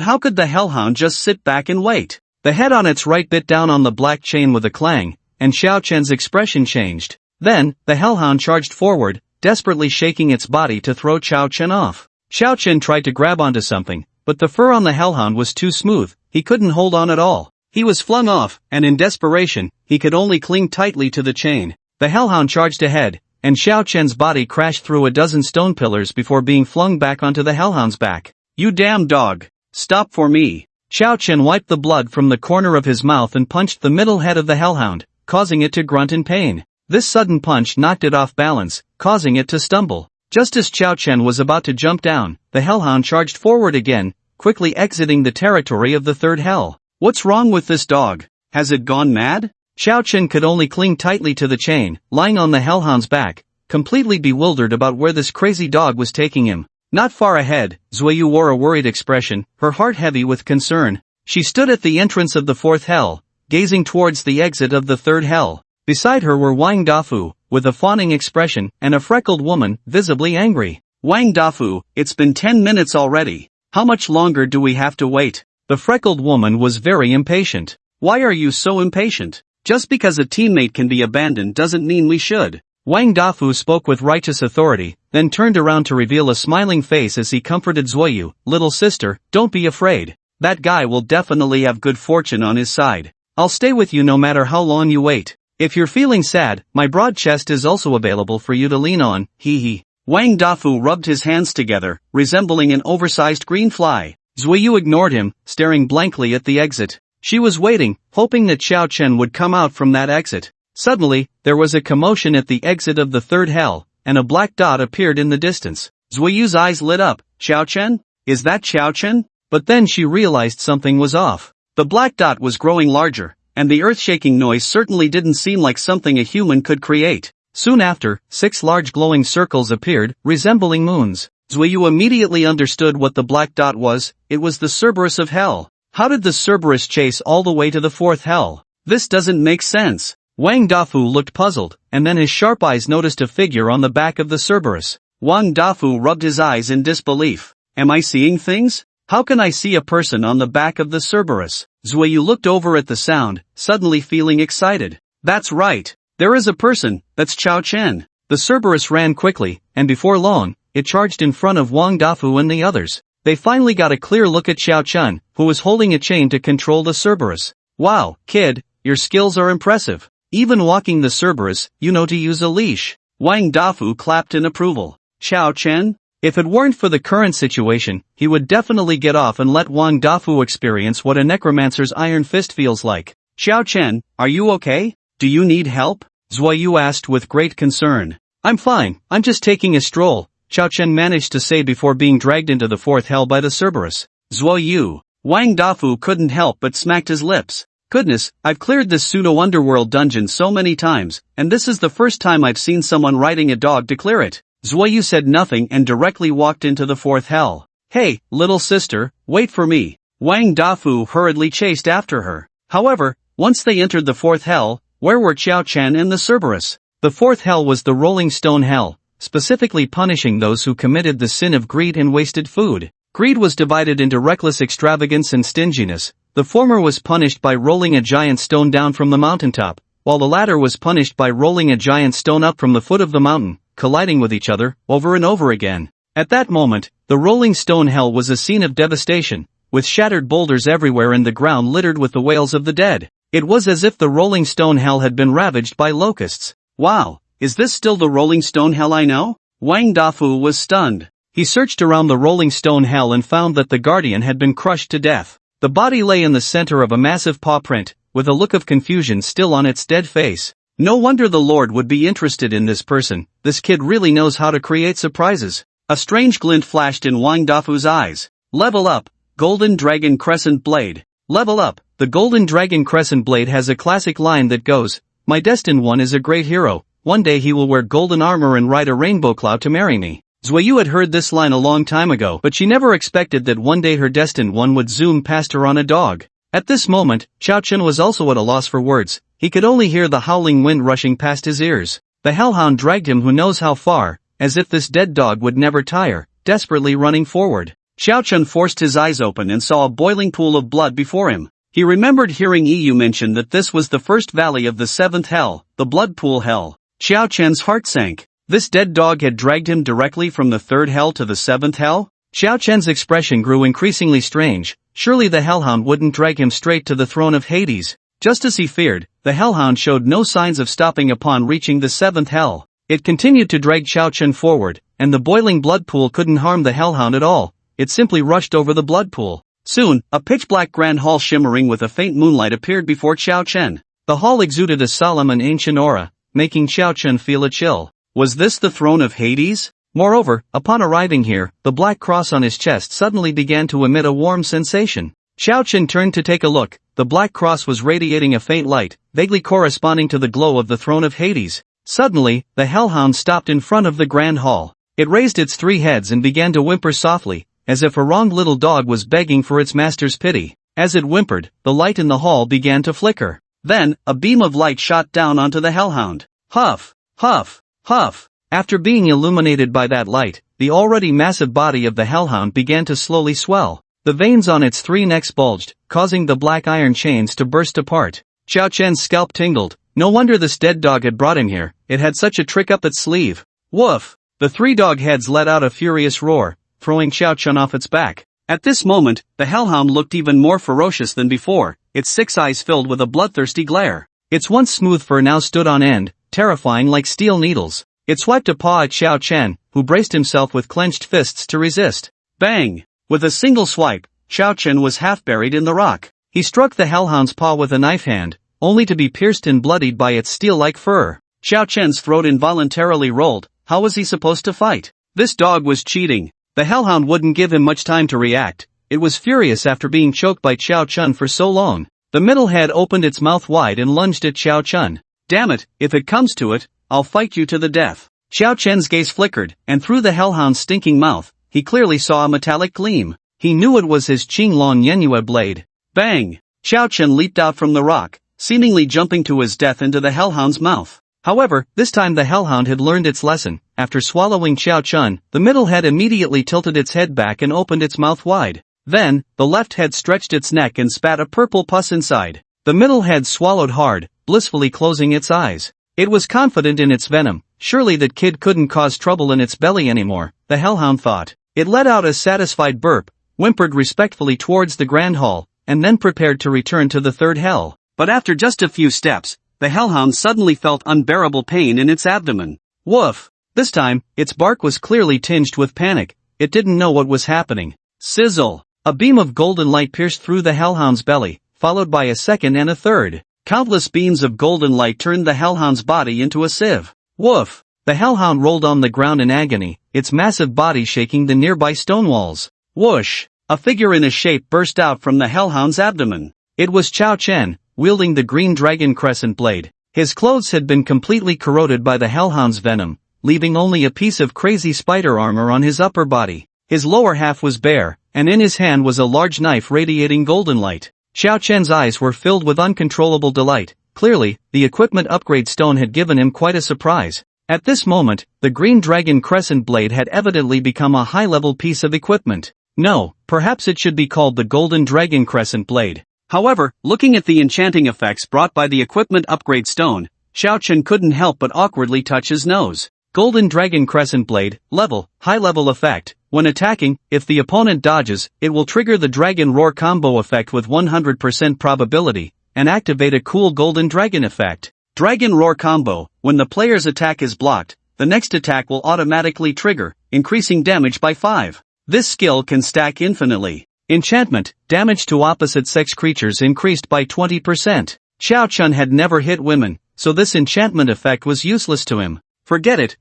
how could the hellhound just sit back and wait? The head on its right bit down on the black chain with a clang, and Xiao Chen's expression changed. Then, the hellhound charged forward, desperately shaking its body to throw Xiao Chen off. Xiao Chen tried to grab onto something, but the fur on the hellhound was too smooth, he couldn't hold on at all. He was flung off, and in desperation, he could only cling tightly to the chain. The hellhound charged ahead, and Xiao Chen's body crashed through a dozen stone pillars before being flung back onto the hellhound's back. You damn dog! Stop for me! Xiao Chen wiped the blood from the corner of his mouth and punched the middle head of the hellhound, causing it to grunt in pain. This sudden punch knocked it off balance, causing it to stumble. Just as Xiao Chen was about to jump down, the hellhound charged forward again, quickly exiting the territory of the third hell. What's wrong with this dog? Has it gone mad? Xiao Chen could only cling tightly to the chain, lying on the hellhound's back, completely bewildered about where this crazy dog was taking him. Not far ahead, Zuiyu wore a worried expression, her heart heavy with concern. She stood at the entrance of the fourth hell, gazing towards the exit of the third hell. Beside her were Wang Dafu, with a fawning expression, and a freckled woman, visibly angry. Wang Dafu, it's been 10 minutes already. How much longer do we have to wait? The freckled woman was very impatient. Why are you so impatient? Just because a teammate can be abandoned doesn't mean we should. Wang Dafu spoke with righteous authority, then turned around to reveal a smiling face as he comforted Zuiyu. Little sister, don't be afraid. That guy will definitely have good fortune on his side. I'll stay with you no matter how long you wait. If you're feeling sad, my broad chest is also available for you to lean on, hee hee. Wang Dafu rubbed his hands together, resembling an oversized green fly. Zuiyu ignored him, staring blankly at the exit. She was waiting, hoping that Xiao Chen would come out from that exit. Suddenly, there was a commotion at the exit of the third hell, and a black dot appeared in the distance. Zuiyu's eyes lit up. Xiao Chen? Is that Xiao Chen? But then she realized something was off. The black dot was growing larger, and the earth-shaking noise certainly didn't seem like something a human could create. Soon after, 6 large glowing circles appeared, resembling moons. Zuiyu immediately understood what the black dot was. It was the Cerberus of Hell. How did the Cerberus chase all the way to the fourth hell? This doesn't make sense. Wang Dafu looked puzzled, and then his sharp eyes noticed a figure on the back of the Cerberus. Wang Dafu rubbed his eyes in disbelief. Am I seeing things? How can I see a person on the back of the Cerberus? Zuiyu looked over at the sound, suddenly feeling excited. That's right. There is a person, that's Xiao Chen. The Cerberus ran quickly, and before long, it charged in front of Wang Dafu and the others. They finally got a clear look at Xiao Chen, who was holding a chain to control the Cerberus. Wow, kid, your skills are impressive. Even walking the Cerberus, you know to use a leash. Wang Dafu clapped in approval. Xiao Chen? If it weren't for the current situation, he would definitely get off and let Wang Dafu experience what a necromancer's iron fist feels like. Xiao Chen, are you okay? Do you need help? Zuiyu asked with great concern. I'm fine, I'm just taking a stroll, Xiao Chen managed to say before being dragged into the fourth hell by the Cerberus. Zuiyu. Wang Dafu couldn't help but smacked his lips. Goodness, I've cleared this pseudo-underworld dungeon so many times, and this is the first time I've seen someone riding a dog to clear it. Zuiyu said nothing and directly walked into the fourth hell. Hey, little sister, wait for me. Wang Dafu hurriedly chased after her. However, once they entered the fourth hell, where were Xiao Chen and the Cerberus? The fourth hell was the Rolling Stone Hell, specifically punishing those who committed the sin of greed and wasted food. Greed was divided into reckless extravagance and stinginess. The former was punished by rolling a giant stone down from the mountaintop, while the latter was punished by rolling a giant stone up from the foot of the mountain, colliding with each other, over and over again. At that moment, the Rolling Stone Hell was a scene of devastation, with shattered boulders everywhere and the ground littered with the wails of the dead. It was as if the Rolling Stone Hell had been ravaged by locusts. Wow, is this still the Rolling Stone Hell I know? Wang Dafu was stunned. He searched around the Rolling Stone Hell and found that the guardian had been crushed to death. The body lay in the center of a massive paw print, with a look of confusion still on its dead face. No wonder the Lord would be interested in this person. This kid really knows how to create surprises. A strange glint flashed in Wang Dafu's eyes. Level up, Golden Dragon Crescent Blade. Level up, the Golden Dragon Crescent Blade has a classic line that goes, "My destined one is a great hero. One day he will wear golden armor and ride a rainbow cloud to marry me." Zuiyu had heard this line a long time ago, but she never expected that one day her destined one would zoom past her on a dog. At this moment, Xiao Chen was also at a loss for words. He could only hear the howling wind rushing past his ears. The hellhound dragged him who knows how far, as if this dead dog would never tire, desperately running forward. Xiao Chen forced his eyes open and saw a boiling pool of blood before him. He remembered hearing Yu mention that this was the first valley of the seventh hell, the blood pool hell. Xiao Chen's heart sank. This dead dog had dragged him directly from the third hell to the seventh hell? Xiao Chen's expression grew increasingly strange. Surely the hellhound wouldn't drag him straight to the throne of Hades. Just as he feared, the hellhound showed no signs of stopping upon reaching the seventh hell. It continued to drag Xiao Chen forward, and the boiling blood pool couldn't harm the hellhound at all. It simply rushed over the blood pool. Soon, a pitch-black grand hall shimmering with a faint moonlight appeared before Xiao Chen. The hall exuded a solemn and ancient aura, making Xiao Chen feel a chill. Was this the throne of Hades? Moreover, upon arriving here, the black cross on his chest suddenly began to emit a warm sensation. Xiao Chen turned to take a look, the black cross was radiating a faint light, vaguely corresponding to the glow of the throne of Hades. Suddenly, the hellhound stopped in front of the grand hall. It raised its 3 heads and began to whimper softly, as if a wronged little dog was begging for its master's pity. As it whimpered, the light in the hall began to flicker. Then, a beam of light shot down onto the hellhound. Huff, huff, huff. After being illuminated by that light, the already massive body of the hellhound began to slowly swell. The veins on its 3 necks bulged, causing the black iron chains to burst apart. Xiao Chen's scalp tingled. No wonder this dead dog had brought him here, it had such a trick up its sleeve. Woof! The 3 dog heads let out a furious roar, throwing Xiao Chen off its back. At this moment, the hellhound looked even more ferocious than before, its 6 eyes filled with a bloodthirsty glare. Its once smooth fur now stood on end, terrifying like steel needles. It swiped a paw at Xiao Chen, who braced himself with clenched fists to resist. Bang! With a single swipe, Xiao Chen was half buried in the rock. He struck the hellhound's paw with a knife hand, only to be pierced and bloodied by its steel-like fur. Xiao Chen's throat involuntarily rolled. How was he supposed to fight? This dog was cheating. The hellhound wouldn't give him much time to react. It was furious after being choked by Xiao Chen for so long. The middle head opened its mouth wide and lunged at Xiao Chen. Damn it, if it comes to it, I'll fight you to the death. Xiao Chen's gaze flickered, and through the hellhound's stinking mouth, he clearly saw a metallic gleam. He knew it was his Qinglong Yenue blade. Bang! Xiao Chen leaped out from the rock, seemingly jumping to his death into the hellhound's mouth. However, this time the hellhound had learned its lesson. After swallowing Xiao Chen, the middle head immediately tilted its head back and opened its mouth wide. Then, the left head stretched its neck and spat a purple pus inside. The middle head swallowed hard, blissfully closing its eyes. It was confident in its venom. Surely that kid couldn't cause trouble in its belly anymore, the hellhound thought. It let out a satisfied burp, whimpered respectfully towards the grand hall, and then prepared to return to the 3rd hell. But after just a few steps, the hellhound suddenly felt unbearable pain in its abdomen. Woof! This time, its bark was clearly tinged with panic. It didn't know what was happening. Sizzle! A beam of golden light pierced through the hellhound's belly, followed by a second and a third. Countless beams of golden light turned the hellhound's body into a sieve. Woof! The hellhound rolled on the ground in agony, its massive body shaking the nearby stone walls. Whoosh! A figure in a shape burst out from the hellhound's abdomen. It was Xiao Chen, wielding the green dragon crescent blade. His clothes had been completely corroded by the hellhound's venom, leaving only a piece of crazy spider armor on his upper body. His lower half was bare, and in his hand was a large knife radiating golden light. Xiao Chen's eyes were filled with uncontrollable delight. Clearly, the equipment upgrade stone had given him quite a surprise. At this moment, the green dragon crescent blade had evidently become a high-level piece of equipment. No, perhaps it should be called the golden dragon crescent blade. However, looking at the enchanting effects brought by the equipment upgrade stone, Xiao Chen couldn't help but awkwardly touch his nose. Golden Dragon Crescent Blade, level, high-level effect. When attacking, if the opponent dodges, it will trigger the Dragon Roar combo effect with 100% probability, and activate a cool Golden Dragon effect. Dragon Roar combo, when the player's attack is blocked, the next attack will automatically trigger, increasing damage by 5. This skill can stack infinitely. Enchantment, damage to opposite-sex creatures increased by 20%. Xiao Chen had never hit women, so this enchantment effect was useless to him. Forget it,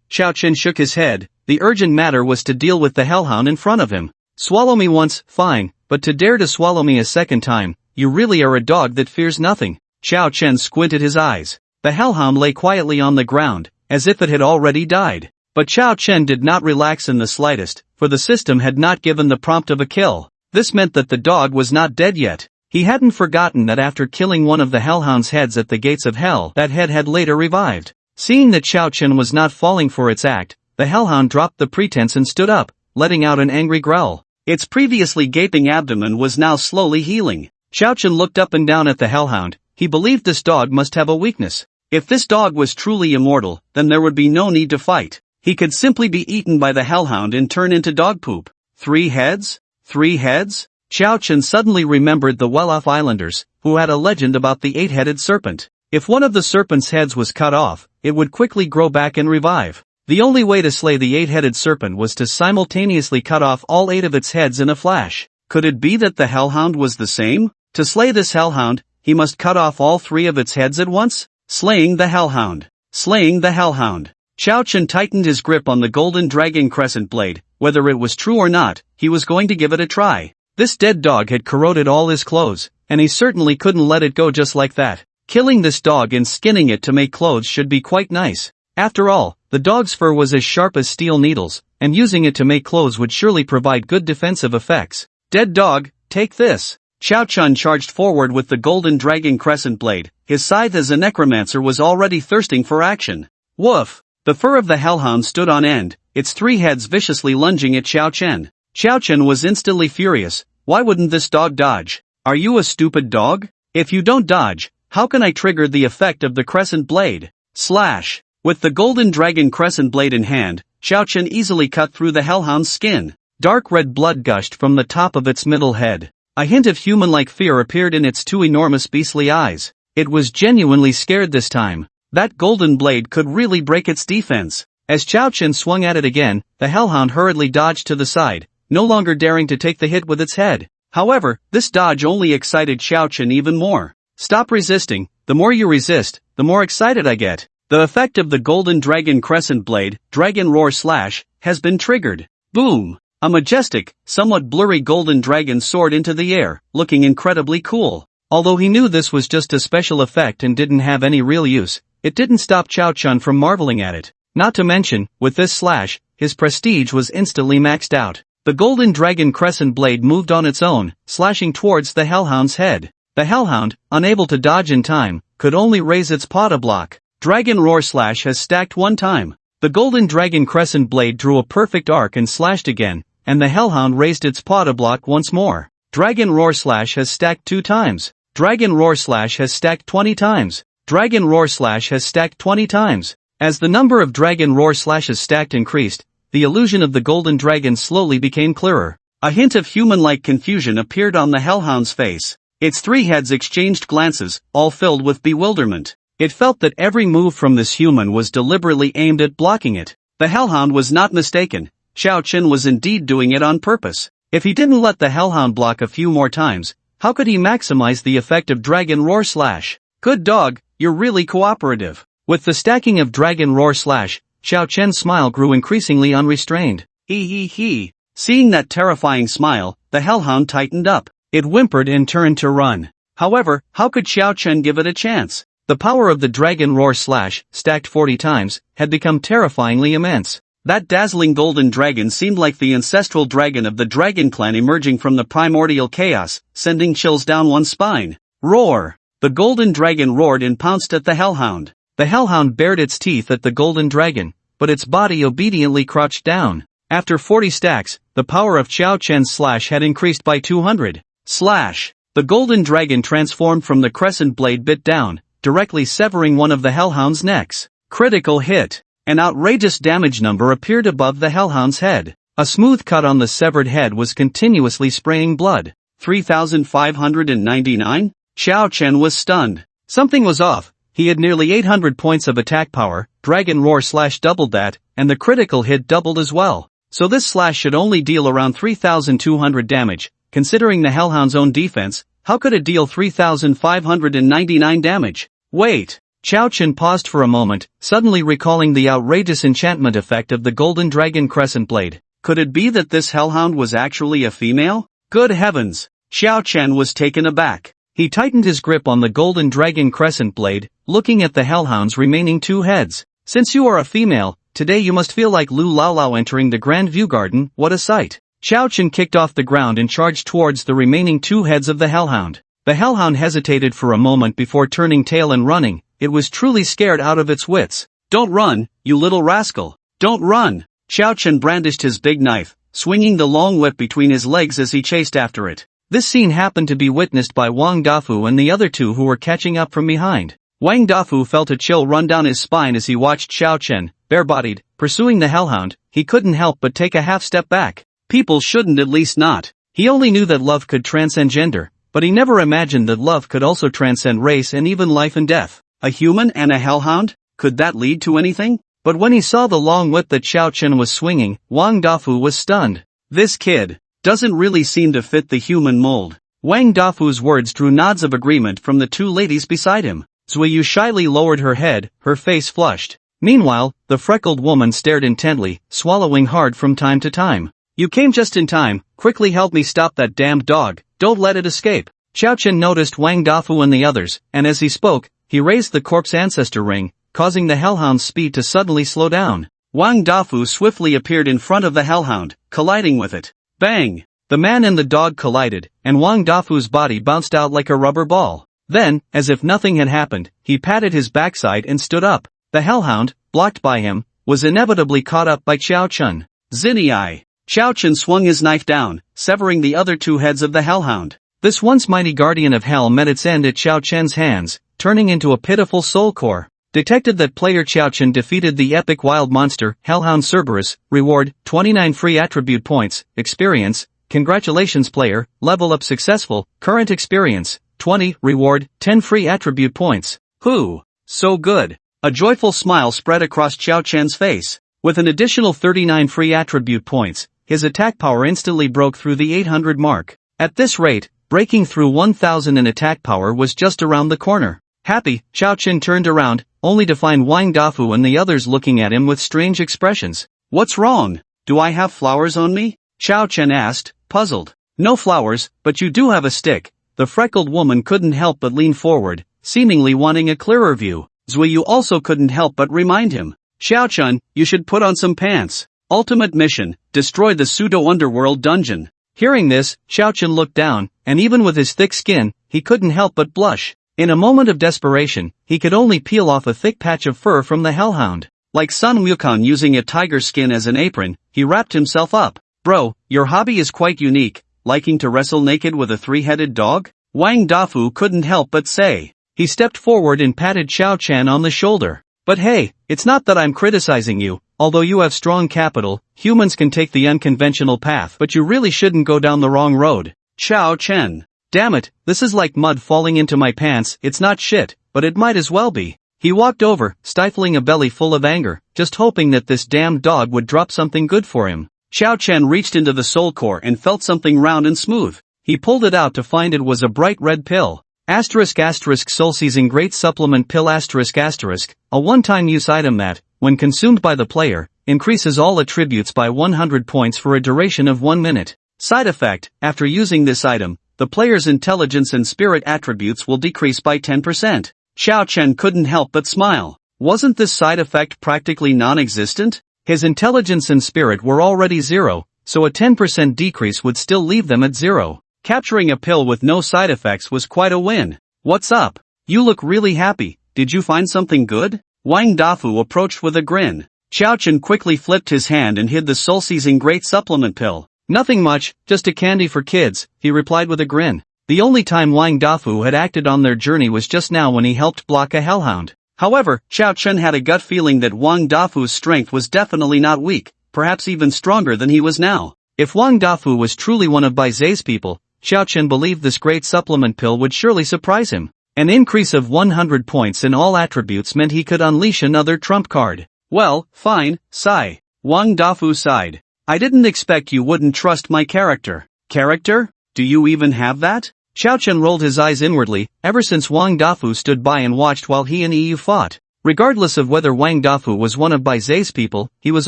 Xiao Chen shook his head. The urgent matter was to deal with the hellhound in front of him. Swallow me once, fine, but to dare to swallow me a second time, you really are a dog that fears nothing. Xiao Chen squinted his eyes. The hellhound lay quietly on the ground, as if it had already died. But Xiao Chen did not relax in the slightest, for the system had not given the prompt of a kill. This meant that the dog was not dead yet. He hadn't forgotten that after killing one of the hellhound's heads at the gates of hell, that head had later revived. Seeing that Xiao Chen was not falling for its act, the hellhound dropped the pretense and stood up, letting out an angry growl. Its previously gaping abdomen was now slowly healing. Xiao Chen looked up and down at the hellhound. He believed this dog must have a weakness. If this dog was truly immortal, then there would be no need to fight. He could simply be eaten by the hellhound and turn into dog poop. 3 heads? 3 heads? Xiao Chen suddenly remembered the well-off islanders, who had a legend about the 8-headed serpent. If one of the serpent's heads was cut off, it would quickly grow back and revive. The only way to slay the 8-headed serpent was to simultaneously cut off all 8 of its heads in a flash. Could it be that the hellhound was the same? To slay this hellhound, he must cut off all 3 of its heads at once? Slaying the hellhound. Slaying the hellhound. Xiao Chen tightened his grip on the golden dragon crescent blade. Whether it was true or not, he was going to give it a try. This dead dog had corroded all his clothes, and he certainly couldn't let it go just like that. Killing this dog and skinning it to make clothes should be quite nice. After all, the dog's fur was as sharp as steel needles, and using it to make clothes would surely provide good defensive effects. Dead dog, take this. Chao Chun charged forward with the golden dragon crescent blade. His scythe as a necromancer was already thirsting for action. Woof! The fur of the hellhound stood on end, its three heads viciously lunging at Xiao Chen. Xiao Chen was instantly furious. Why wouldn't this dog dodge? Are you a stupid dog? If you don't dodge, how can I trigger the effect of the crescent blade? Slash! With the golden dragon crescent blade in hand, Xiao Chen easily cut through the hellhound's skin. Dark red blood gushed from the top of its middle head. A hint of human-like fear appeared in its two enormous beastly eyes. It was genuinely scared this time. That golden blade could really break its defense. As Xiao Chen swung at it again, the hellhound hurriedly dodged to the side, no longer daring to take the hit with its head. However, this dodge only excited Xiao Chen even more. Stop resisting. The more you resist, the more excited I get. The effect of the golden dragon crescent blade, Dragon Roar Slash, has been triggered. Boom! A majestic, somewhat blurry golden dragon soared into the air, looking incredibly cool. Although he knew this was just a special effect and didn't have any real use, it didn't stop Xiao Chun from marveling at it. Not to mention, with this slash, his prestige was instantly maxed out. The golden dragon crescent blade moved on its own, slashing towards the hellhound's head. The hellhound, unable to dodge in time, could only raise its paw to block. Dragon Roar Slash has stacked one time. The golden dragon crescent blade drew a perfect arc and slashed again, and the hellhound raised its paw to block once more. Dragon Roar Slash has stacked 2 times. Dragon Roar Slash has stacked 20 times. Dragon Roar Slash has stacked 20 times. As the number of Dragon Roar Slashes stacked increased, the illusion of the golden dragon slowly became clearer. A hint of human-like confusion appeared on the hellhound's face. Its 3 heads exchanged glances, all filled with bewilderment. It felt that every move from this human was deliberately aimed at blocking it. The hellhound was not mistaken. Xiao Chen was indeed doing it on purpose. If he didn't let the hellhound block a few more times, how could he maximize the effect of Dragon Roar Slash? Good dog, you're really cooperative. With the stacking of Dragon Roar Slash, Xiao Chen's smile grew increasingly unrestrained. He. Seeing that terrifying smile, the hellhound tightened up. It whimpered and turned to run. However, how could Xiao Chen give it a chance? The power of the Dragon Roar Slash, stacked 40 times, had become terrifyingly immense. That dazzling golden dragon seemed like the ancestral dragon of the dragon clan emerging from the primordial chaos, sending chills down one's spine. Roar! The golden dragon roared and pounced at the hellhound. The hellhound bared its teeth at the golden dragon, but its body obediently crouched down. After 40 stacks, the power of Xiao Chen's slash had increased by 200. Slash! The golden dragon transformed from the crescent blade bit down, directly severing one of the hellhound's necks. Critical hit! An outrageous damage number appeared above the hellhound's head. A smooth cut on the severed head was continuously spraying blood. 3,599? Xiao Chen was stunned. Something was off. He had nearly 800 points of attack power, Dragon Roar Slash doubled that, and the critical hit doubled as well. So this slash should only deal around 3,200 damage. Considering the hellhound's own defense, how could it deal 3,599 damage? Wait! Xiao Chen paused for a moment, suddenly recalling the outrageous enchantment effect of the golden dragon crescent blade. Could it be that this hellhound was actually a female? Good heavens! Xiao Chen was taken aback. He tightened his grip on the golden dragon crescent blade, looking at the hellhound's remaining 2 heads. Since you are a female, today you must feel like Lu Lao Lao entering the Grand View Garden. What a sight! Xiao Chen kicked off the ground and charged towards the remaining 2 heads of the hellhound. The hellhound hesitated for a moment before turning tail and running. It was truly scared out of its wits. Don't run, you little rascal! Don't run! Xiao Chen brandished his big knife, swinging the long whip between his legs as he chased after it. This scene happened to be witnessed by Wang Dafu and the other 2 who were catching up from behind. Wang Dafu felt a chill run down his spine as he watched Xiao Chen, bare-bodied, pursuing the hellhound. He couldn't help but take a half step back. People shouldn't, at least not. He only knew that love could transcend gender, but he never imagined that love could also transcend race and even life and death. A human and a hellhound? Could that lead to anything? But when he saw the long whip that Xiao Chen was swinging, Wang Dafu was stunned. This kid doesn't really seem to fit the human mold. Wang Dafu's words drew nods of agreement from the 2 ladies beside him. Zuiyu shyly lowered her head, her face flushed. Meanwhile, the freckled woman stared intently, swallowing hard from time to time. You came just in time. Quickly help me stop that damned dog. Don't let it escape. Xiao Chen noticed Wang Dafu and the others, and as he spoke, he raised the corpse ancestor ring, causing the hellhound's speed to suddenly slow down. Wang Dafu swiftly appeared in front of the hellhound, colliding with it. Bang! The man and the dog collided, and Wang Dafu's body bounced out like a rubber ball. Then, as if nothing had happened, he patted his backside and stood up. The hellhound, blocked by him, was inevitably caught up by Xiao Chen. Zinni! Xiao Chen swung his knife down, severing the other two heads of the hellhound. This once mighty guardian of hell met its end at Xiao Chen's hands, turning into a pitiful soul core. Detected that player Xiao Chen defeated the epic wild monster, Hellhound Cerberus. Reward, 29 free attribute points. Experience, congratulations player, level up successful. Current experience, 20. Reward, 10 free attribute points. Whew, so good. A joyful smile spread across Xiao Chen's face. With an additional 39 free attribute points, his attack power instantly broke through the 800 mark. At this rate, breaking through 1000 in attack power was just around the corner. Happy, Xiao Chen turned around, only to find Wang Dafu and the others looking at him with strange expressions. What's wrong? Do I have flowers on me? Xiao Chen asked, puzzled. No flowers, but you do have a stick. The freckled woman couldn't help but lean forward, seemingly wanting a clearer view. Zuiyu also couldn't help but remind him. Xiao Chen, you should put on some pants. Ultimate mission, destroy the pseudo-underworld dungeon. Hearing this, Xiao Chen looked down, and even with his thick skin, he couldn't help but blush. In a moment of desperation, he could only peel off a thick patch of fur from the hellhound. Like Sun Wukong using a tiger skin as an apron, he wrapped himself up. Bro, your hobby is quite unique, liking to wrestle naked with a three-headed dog? Wang Dafu couldn't help but say. He stepped forward and patted Xiao Chen on the shoulder. But hey, it's not that I'm criticizing you. Although you have strong capital, humans can take the unconventional path, but you really shouldn't go down the wrong road. Xiao Chen. Damn it, this is like mud falling into my pants. It's not shit, but it might as well be. He walked over, stifling a belly full of anger, just hoping that this damned dog would drop something good for him. Xiao Chen reached into the soul core and felt something round and smooth. He pulled it out to find it was a bright red pill. Soul Seizing Great Supplement Pill ***, a one-time use item that, when consumed by the player, increases all attributes by 100 points for a duration of 1 minute. Side effect, after using this item, the player's intelligence and spirit attributes will decrease by 10%. Xiao Chen couldn't help but smile. Wasn't this side effect practically non-existent? His intelligence and spirit were already 0, so a 10% decrease would still leave them at 0. Capturing a pill with no side effects was quite a win. What's up? You look really happy. Did you find something good? Wang Dafu approached with a grin. Xiao Chen quickly flipped his hand and hid the soul-seizing great supplement pill. Nothing much, just a candy for kids, he replied with a grin. The only time Wang Dafu had acted on their journey was just now when he helped block a hellhound. However, Xiao Chen had a gut feeling that Wang Dafu's strength was definitely not weak, perhaps even stronger than he was now. If Wang Dafu was truly one of Bai Zai's people, Xiao Chen believed this great supplement pill would surely surprise him. An increase of 100 points in all attributes meant he could unleash another trump card. Well, fine, sigh. Wang Dafu sighed. I didn't expect you wouldn't trust my character. Character? Do you even have that? Xiao Chen rolled his eyes inwardly, ever since Wang Dafu stood by and watched while he and EU fought. Regardless of whether Wang Dafu was one of Bai Zai's people, he was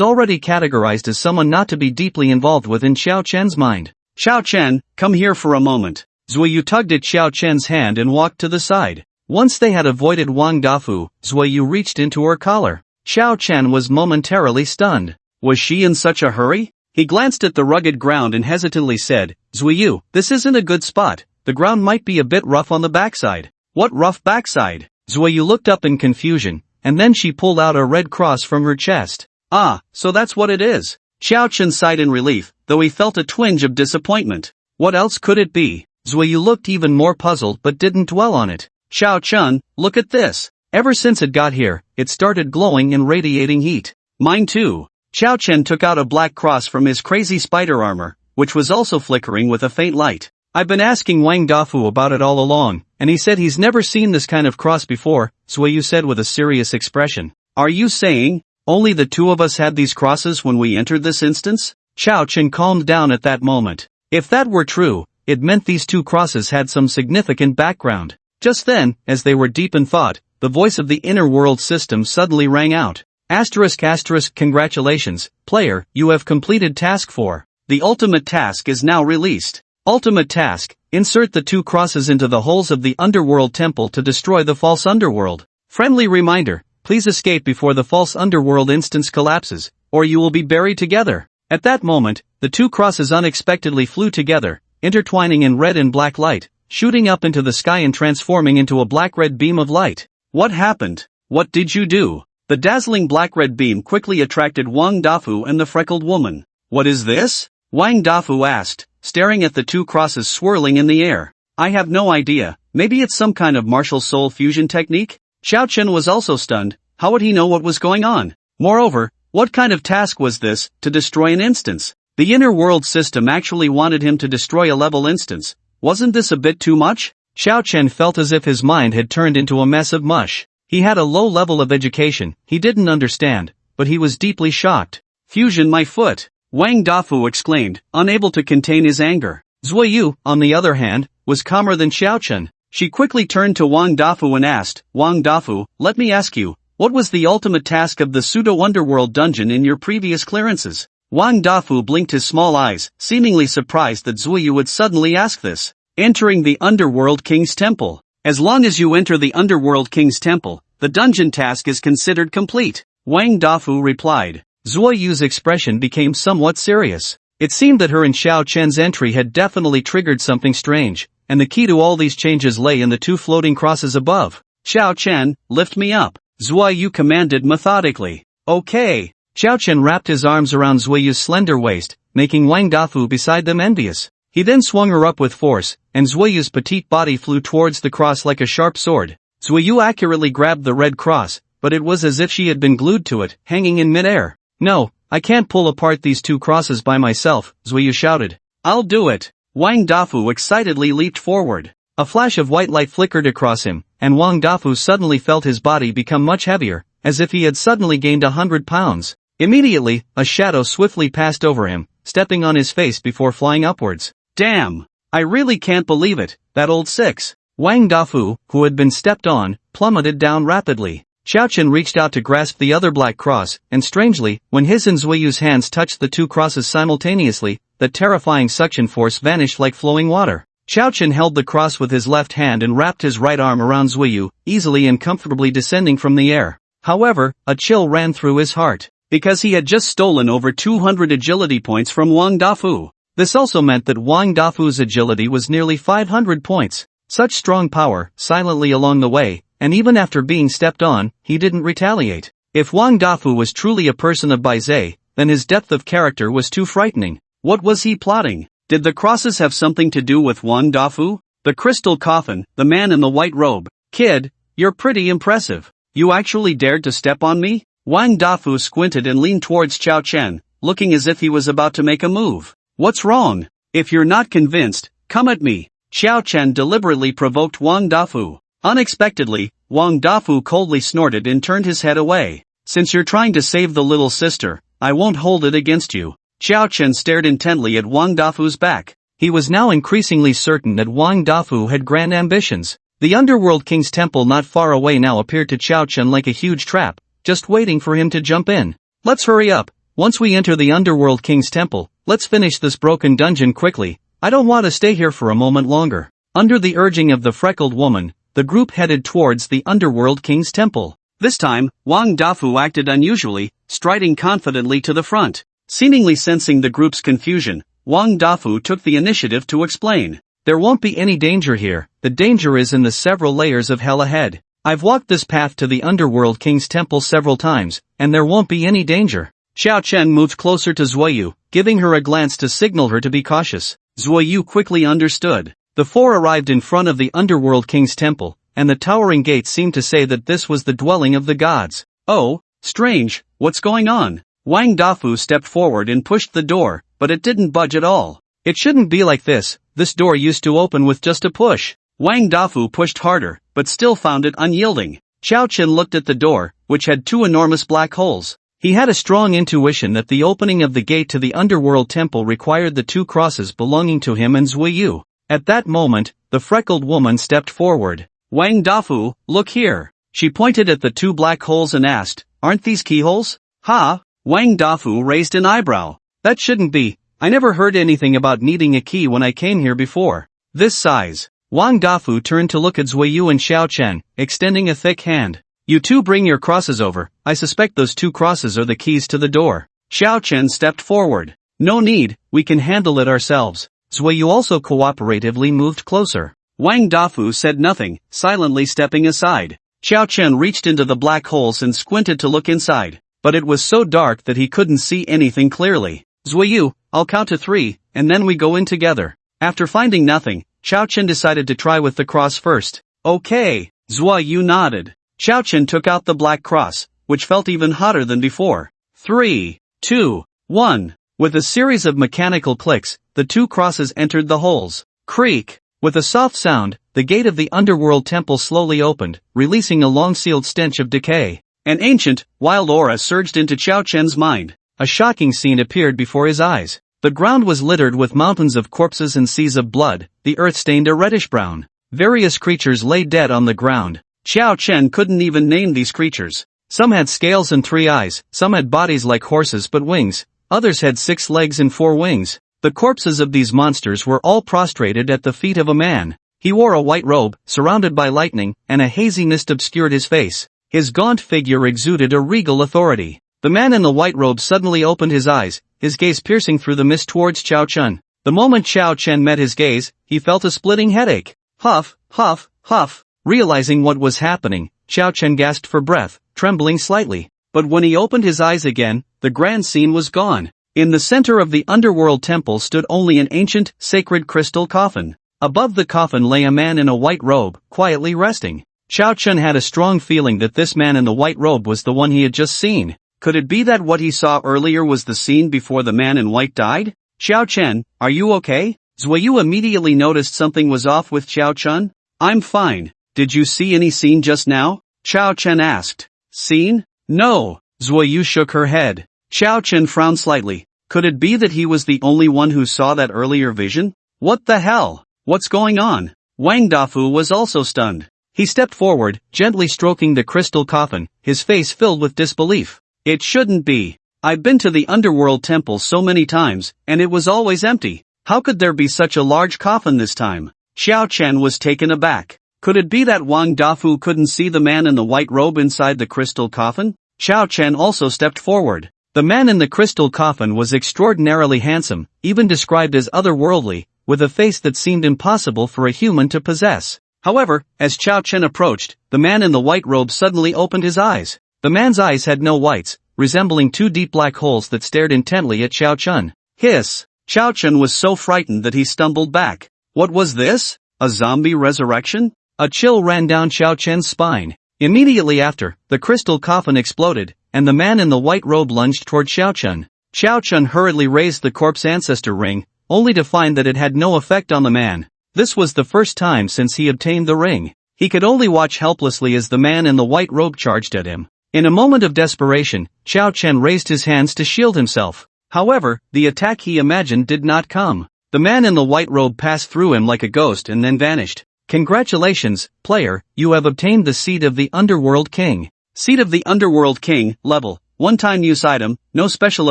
already categorized as someone not to be deeply involved with in Xiao Chen's mind. Xiao Chen, come here for a moment. Zuiyu tugged at Xiao Chen's hand and walked to the side. Once they had avoided Wang Dafu, Zuiyu reached into her collar. Xiao Chen was momentarily stunned. Was she in such a hurry? He glanced at the rugged ground and hesitantly said, Zuiyu, this isn't a good spot. The ground might be a bit rough on the backside. What rough backside? Zuiyu looked up in confusion, and then she pulled out a red cross from her chest. Ah, so that's what it is. Xiao Chen sighed in relief, though he felt a twinge of disappointment. What else could it be? Zuiyu looked even more puzzled but didn't dwell on it. Xiao Chen, look at this. Ever since it got here, it started glowing and radiating heat. Mine too. Xiao Chen took out a black cross from his crazy spider armor, which was also flickering with a faint light. I've been asking Wang Dafu about it all along, and he said he's never seen this kind of cross before, Zuiyu said with a serious expression. Are you saying only the two of us had these crosses when we entered this instance? Xiao Chen calmed down at that moment. If that were true, it meant these two crosses had some significant background. Just then, as they were deep in thought, the voice of the inner world system suddenly rang out. Congratulations, player, you have completed task 4. The ultimate task is now released. Ultimate task: insert the 2 crosses into the holes of the underworld temple to destroy the false underworld. Friendly reminder: please escape before the false underworld instance collapses, or you will be buried together. At that moment, the 2 crosses unexpectedly flew together, intertwining in red and black light, shooting up into the sky and transforming into a black-red beam of light. What happened? What did you do? The dazzling black-red beam quickly attracted Wang Dafu and the freckled woman. What is this? Wang Dafu asked, staring at the 2 crosses swirling in the air. I have no idea, maybe it's some kind of martial soul fusion technique? Xiao Chen was also stunned. How would he know what was going on? Moreover, what kind of task was this, to destroy an instance? The inner world system actually wanted him to destroy a level instance. Wasn't this a bit too much? Xiao Chen felt as if his mind had turned into a mess of mush. He had a low level of education, he didn't understand, but he was deeply shocked. Fusion my foot! Wang Dafu exclaimed, unable to contain his anger. Zuoyu, on the other hand, was calmer than Xiao Chen. She quickly turned to Wang Dafu and asked, Wang Dafu, let me ask you, what was the ultimate task of the pseudo-underworld dungeon in your previous clearances? Wang Dafu blinked his small eyes, seemingly surprised that Zuoyu would suddenly ask this. Entering the Underworld King's Temple. As long as you enter the Underworld King's Temple, the dungeon task is considered complete, Wang Dafu replied. Zuoyu's expression became somewhat serious. It seemed that her and Xiao Chen's entry had definitely triggered something strange, and the key to all these changes lay in the 2 floating crosses above. Xiao Chen, lift me up, Zuoyu commanded methodically. Okay. Xiao Chen wrapped his arms around Zuoyu's slender waist, making Wang Dafu beside them envious. He then swung her up with force, and Zuoyu's petite body flew towards the cross like a sharp sword. Zuoyu accurately grabbed the red cross, but it was as if she had been glued to it, hanging in midair. No, I can't pull apart these 2 crosses by myself, Zuoyu shouted. I'll do it. Wang Dafu excitedly leaped forward. A flash of white light flickered across him, and Wang Dafu suddenly felt his body become much heavier, as if he had suddenly gained 100 pounds. Immediately, a shadow swiftly passed over him, stepping on his face before flying upwards. Damn! I really can't believe it, that old 6. Wang Dafu, who had been stepped on, plummeted down rapidly. Xiao Chen reached out to grasp the other black cross, and strangely, when his and Zuoyu's hands touched the 2 crosses simultaneously, the terrifying suction force vanished like flowing water. Xiao Chen held the cross with his left hand and wrapped his right arm around Zuoyu, easily and comfortably descending from the air. However, a chill ran through his heart, because he had just stolen over 200 agility points from Wang Dafu. This also meant that Wang Dafu's agility was nearly 500 points. Such strong power, silently along the way, and even after being stepped on, he didn't retaliate. If Wang Dafu was truly a person of Baizhe, then his depth of character was too frightening. What was he plotting? Did the crosses have something to do with Wang Dafu? The crystal coffin, the man in the white robe. Kid, you're pretty impressive. You actually dared to step on me? Wang Dafu squinted and leaned towards Xiao Chen, looking as if he was about to make a move. What's wrong? If you're not convinced, come at me. Xiao Chen deliberately provoked Wang Dafu. Unexpectedly, Wang Dafu coldly snorted and turned his head away. Since you're trying to save the little sister, I won't hold it against you. Xiao Chen stared intently at Wang Dafu's back. He was now increasingly certain that Wang Dafu had grand ambitions. The Underworld King's temple not far away now appeared to Xiao Chen like a huge trap, just waiting for him to jump in. Let's hurry up. Once we enter the Underworld King's temple, let's finish this broken dungeon quickly. I don't want to stay here for a moment longer. Under the urging of the freckled woman, the group headed towards the Underworld King's temple. This time, Wang Dafu acted unusually, striding confidently to the front. Seemingly sensing the group's confusion, Wang Dafu took the initiative to explain. There won't be any danger here, the danger is in the several layers of hell ahead. I've walked this path to the Underworld King's temple several times, and there won't be any danger. Xiao Chen moved closer to Zuoyu, giving her a glance to signal her to be cautious. Zuoyu quickly understood. The 4 arrived in front of the Underworld King's temple, and the towering gates seemed to say that this was the dwelling of the gods. Oh, strange, what's going on? Wang Dafu stepped forward and pushed the door, but it didn't budge at all. It shouldn't be like this door used to open with just a push. Wang Dafu pushed harder, but still found it unyielding. Xiao Chen looked at the door, which had 2 enormous black holes. He had a strong intuition that the opening of the gate to the Underworld Temple required the 2 crosses belonging to him and Zuoyu. At that moment, the freckled woman stepped forward. Wang Dafu, look here. She pointed at the 2 black holes and asked, aren't these keyholes? Ha? Wang Dafu raised an eyebrow. That shouldn't be, I never heard anything about needing a key when I came here before. This size. Wang Dafu turned to look at Zuiyu and Xiao Chen, extending a thick hand. You two bring your crosses over, I suspect those two crosses are the keys to the door. Xiao Chen stepped forward. No need, we can handle it ourselves. Zuiyu also cooperatively moved closer. Wang Dafu said nothing, silently stepping aside. Xiao Chen reached into the black holes and squinted to look inside, but it was so dark that he couldn't see anything clearly. Zuiyu, I'll count to 3, and then we go in together. After finding nothing, Xiao Chen decided to try with the cross first. Okay. Zuiyu nodded. Xiao Chen took out the black cross, which felt even hotter than before. 3, 2, 1. With a series of mechanical clicks, the two crosses entered the holes. Creak. With a soft sound, the gate of the underworld temple slowly opened, releasing a long-sealed stench of decay. An ancient, wild aura surged into Xiao Chen's mind. A shocking scene appeared before his eyes. The ground was littered with mountains of corpses and seas of blood, the earth stained a reddish-brown. Various creatures lay dead on the ground. Xiao Chen couldn't even name these creatures. Some had scales and 3 eyes, some had bodies like horses but wings, others had 6 legs and 4 wings. The corpses of these monsters were all prostrated at the feet of a man. He wore a white robe, surrounded by lightning, and a hazy mist obscured his face. His gaunt figure exuded a regal authority. The man in the white robe suddenly opened his eyes, his gaze piercing through the mist towards Xiao Chen. The moment Xiao Chen met his gaze, he felt a splitting headache. Huff, huff, huff. Realizing what was happening, Xiao Chen gasped for breath, trembling slightly. But when he opened his eyes again, the grand scene was gone. In the center of the underworld temple stood only an ancient, sacred crystal coffin. Above the coffin lay a man in a white robe, quietly resting. Xiao Chen had a strong feeling that this man in the white robe was the one he had just seen. Could it be that what he saw earlier was the scene before the man in white died? Xiao Chen, are you okay? Zuiyu immediately noticed something was off with Xiao Chen. I'm fine. Did you see any scene just now? Xiao Chen asked. Scene? No. Zuiyu shook her head. Xiao Chen frowned slightly. Could it be that he was the only one who saw that earlier vision? What the hell? What's going on? Wang Dafu was also stunned. He stepped forward, gently stroking the crystal coffin, his face filled with disbelief. It shouldn't be. I've been to the underworld temple so many times, and it was always empty. How could there be such a large coffin this time? Xiao Chen was taken aback. Could it be that Wang Dafu couldn't see the man in the white robe inside the crystal coffin? Xiao Chen also stepped forward. The man in the crystal coffin was extraordinarily handsome, even described as otherworldly, with a face that seemed impossible for a human to possess. However, as Xiao Chen approached, the man in the white robe suddenly opened his eyes. The man's eyes had no whites, resembling 2 deep black holes that stared intently at Xiao Chen. Hiss! Xiao Chen was so frightened that he stumbled back. What was this? A zombie resurrection? A chill ran down Xiao Chen's spine. Immediately after, the crystal coffin exploded, and the man in the white robe lunged toward Xiao Chen. Xiao Chen hurriedly raised the corpse ancestor ring, only to find that it had no effect on the man. This was the first time since he obtained the ring. He could only watch helplessly as the man in the white robe charged at him. In a moment of desperation, Xiao Chen raised his hands to shield himself. However, the attack he imagined did not come. The man in the white robe passed through him like a ghost and then vanished. Congratulations, player, you have obtained the Seed of the Underworld King. Seed of the Underworld King, level, one-time use item, no special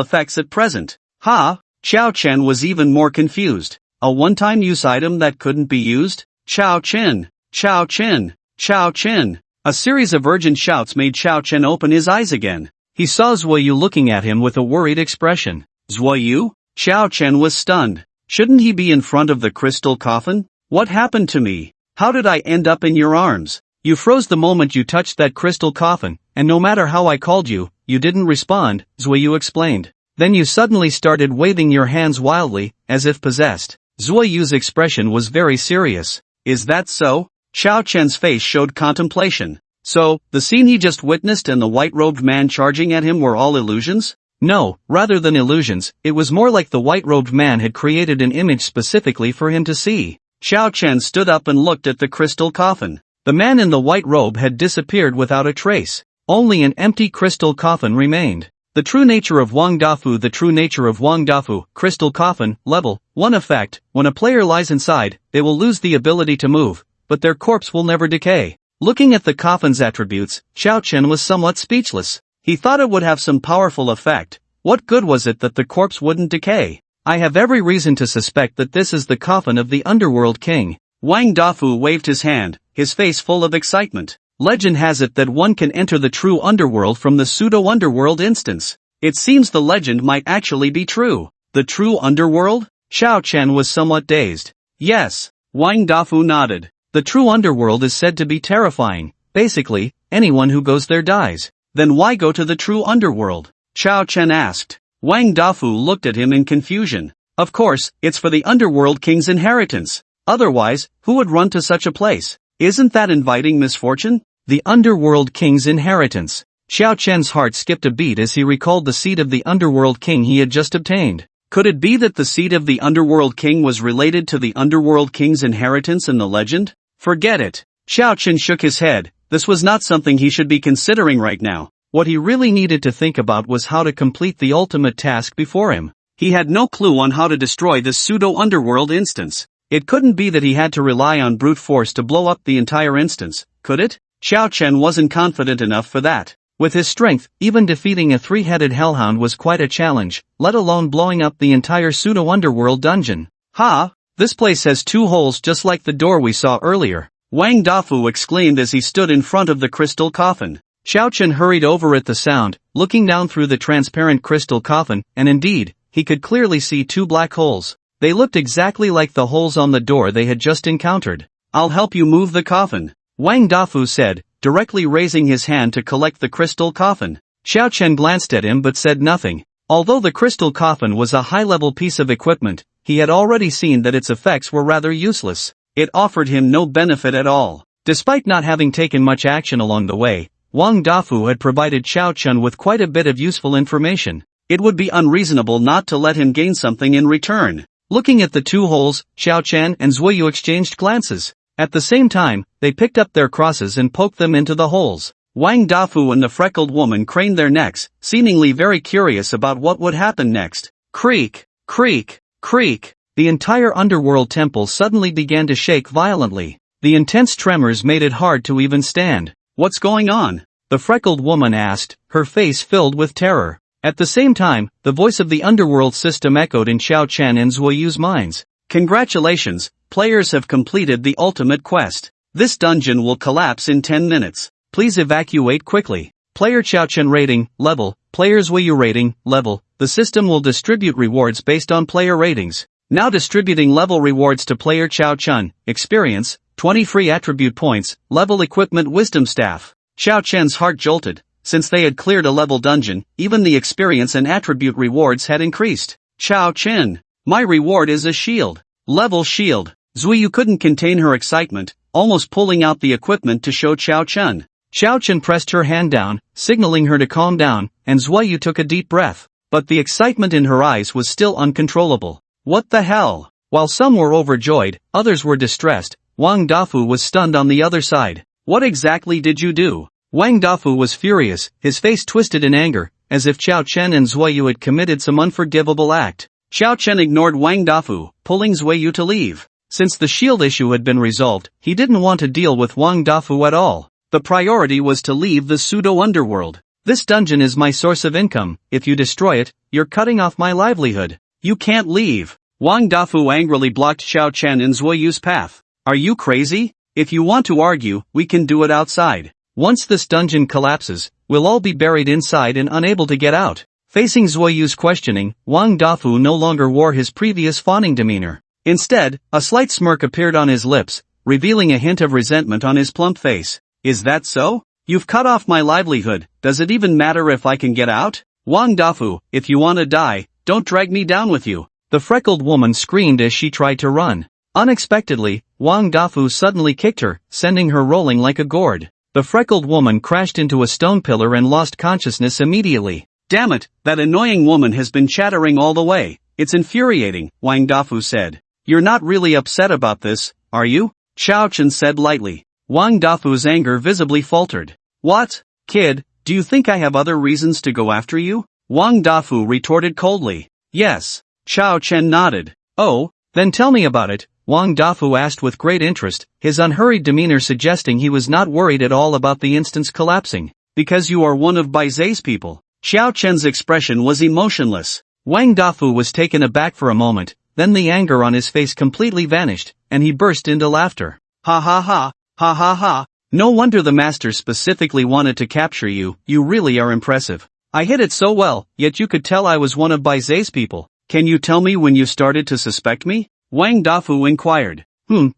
effects at present. Ha! Xiao Chen was even more confused. A one-time use item that couldn't be used? Xiao Chen! Xiao Chen! Xiao Chen! A series of urgent shouts made Xiao Chen open his eyes again. He saw Zuiyu looking at him with a worried expression. Zuiyu? Xiao Chen was stunned. Shouldn't he be in front of the crystal coffin? What happened to me? How did I end up in your arms? You froze the moment you touched that crystal coffin, and no matter how I called you, you didn't respond, Zuiyu explained. Then you suddenly started waving your hands wildly, as if possessed. Zuiyu's expression was very serious. Is that so? Xiao Chen's face showed contemplation. So, the scene he just witnessed and the white-robed man charging at him were all illusions? No, rather than illusions, it was more like the white-robed man had created an image specifically for him to see. Xiao Chen stood up and looked at the crystal coffin. The man in the white robe had disappeared without a trace. Only an empty crystal coffin remained. The true nature of Wang Dafu. The true nature of Wang Dafu, crystal coffin, level 1 effect. When a player lies inside, they will lose the ability to move, but their corpse will never decay. Looking at the coffin's attributes, Xiao Chen was somewhat speechless. He thought it would have some powerful effect. What good was it that the corpse wouldn't decay? I have every reason to suspect that this is the coffin of the underworld king. Wang Dafu waved his hand, his face full of excitement. Legend has it that one can enter the true underworld from the pseudo-underworld instance. It seems the legend might actually be true. The true underworld? Xiao Chen was somewhat dazed. Yes. Wang Dafu nodded. The true underworld is said to be terrifying. Basically, anyone who goes there dies. Then why go to the true underworld? Xiao Chen asked. Wang Dafu looked at him in confusion. Of course, it's for the underworld king's inheritance. Otherwise, who would run to such a place? Isn't that inviting misfortune? The underworld king's inheritance. Xiao Chen's heart skipped a beat as he recalled the seat of the underworld king he had just obtained. Could it be that the seat of the underworld king was related to the underworld king's inheritance in the legend? Forget it. Xiao Chen shook his head. This was not something he should be considering right now. What he really needed to think about was how to complete the ultimate task before him. He had no clue on how to destroy this pseudo-underworld instance. It couldn't be that he had to rely on brute force to blow up the entire instance, could it? Xiao Chen wasn't confident enough for that. With his strength, even defeating a three-headed hellhound was quite a challenge, let alone blowing up the entire pseudo-underworld dungeon. Ha! This place has 2 holes just like the door we saw earlier. Wang Dafu exclaimed as he stood in front of the crystal coffin. Xiao Chen hurried over at the sound, looking down through the transparent crystal coffin, and indeed, he could clearly see 2 black holes. They looked exactly like the holes on the door they had just encountered. I'll help you move the coffin, Wang Dafu said, directly raising his hand to collect the crystal coffin. Xiao Chen glanced at him but said nothing. Although the crystal coffin was a high-level piece of equipment, he had already seen that its effects were rather useless. It offered him no benefit at all. Despite not having taken much action along the way, Wang Dafu had provided Xiao Chen with quite a bit of useful information. It would be unreasonable not to let him gain something in return. Looking at the 2 holes, Xiao Chen and Zuoyu exchanged glances. At the same time, they picked up their crosses and poked them into the holes. Wang Dafu and the freckled woman craned their necks, seemingly very curious about what would happen next. Creak, creak, creak. The entire underworld temple suddenly began to shake violently. The intense tremors made it hard to even stand. What's going on? The freckled woman asked, her face filled with terror. At the same time, the voice of the underworld system echoed in Xiao Chen and Zuoyu's minds. Congratulations, players have completed the ultimate quest. This dungeon will collapse in 10 minutes. Please evacuate quickly. Player Xiao Chen rating, level. Player Zuoyu rating, level. The system will distribute rewards based on player ratings. Now distributing level rewards to player Xiao Chen. Experience, 20 free attribute points, level equipment wisdom staff. Xiao Chen's heart jolted. Since they had cleared a level dungeon, even the experience and attribute rewards had increased. Xiao Chen, my reward is a shield. Level shield. Zuoyu couldn't contain her excitement, almost pulling out the equipment to show Xiao Chen. Xiao Chen pressed her hand down, signaling her to calm down, and Zuoyu took a deep breath. But the excitement in her eyes was still uncontrollable. What the hell? While some were overjoyed, others were distressed. Wang Dafu was stunned on the other side. What exactly did you do? Wang Dafu was furious, his face twisted in anger, as if Xiao Chen and Zuoyu had committed some unforgivable act. Xiao Chen ignored Wang Dafu, pulling Zuoyu to leave. Since the shield issue had been resolved, he didn't want to deal with Wang Dafu at all. The priority was to leave the pseudo-underworld. This dungeon is my source of income. If you destroy it, you're cutting off my livelihood. You can't leave. Wang Dafu angrily blocked Xiao Chen and Zuoyu's path. Are you crazy? If you want to argue, we can do it outside. Once this dungeon collapses, we'll all be buried inside and unable to get out. Facing Zuoyu's questioning, Wang Dafu no longer wore his previous fawning demeanor. Instead, a slight smirk appeared on his lips, revealing a hint of resentment on his plump face. Is that so? You've cut off my livelihood, does it even matter if I can get out? Wang Dafu, if you want to die, don't drag me down with you. The freckled woman screamed as she tried to run. Unexpectedly, Wang Dafu suddenly kicked her, sending her rolling like a gourd. The freckled woman crashed into a stone pillar and lost consciousness immediately. Damn it, that annoying woman has been chattering all the way. It's infuriating, Wang Dafu said. You're not really upset about this, are you? Xiao Chen said lightly. Wang Dafu's anger visibly faltered. What? Kid, do you think I have other reasons to go after you? Wang Dafu retorted coldly. Yes. Xiao Chen nodded. Oh, then tell me about it, Wang Dafu asked with great interest, his unhurried demeanor suggesting he was not worried at all about the instance collapsing. Because you are one of Baizei's people. Xiao Chen's expression was emotionless. Wang Dafu was taken aback for a moment, then the anger on his face completely vanished, and he burst into laughter. Ha ha ha, ha ha ha. No wonder the master specifically wanted to capture you, you really are impressive. I hit it so well, yet you could tell I was one of Baize's people. Can you tell me when you started to suspect me? Wang Dafu inquired.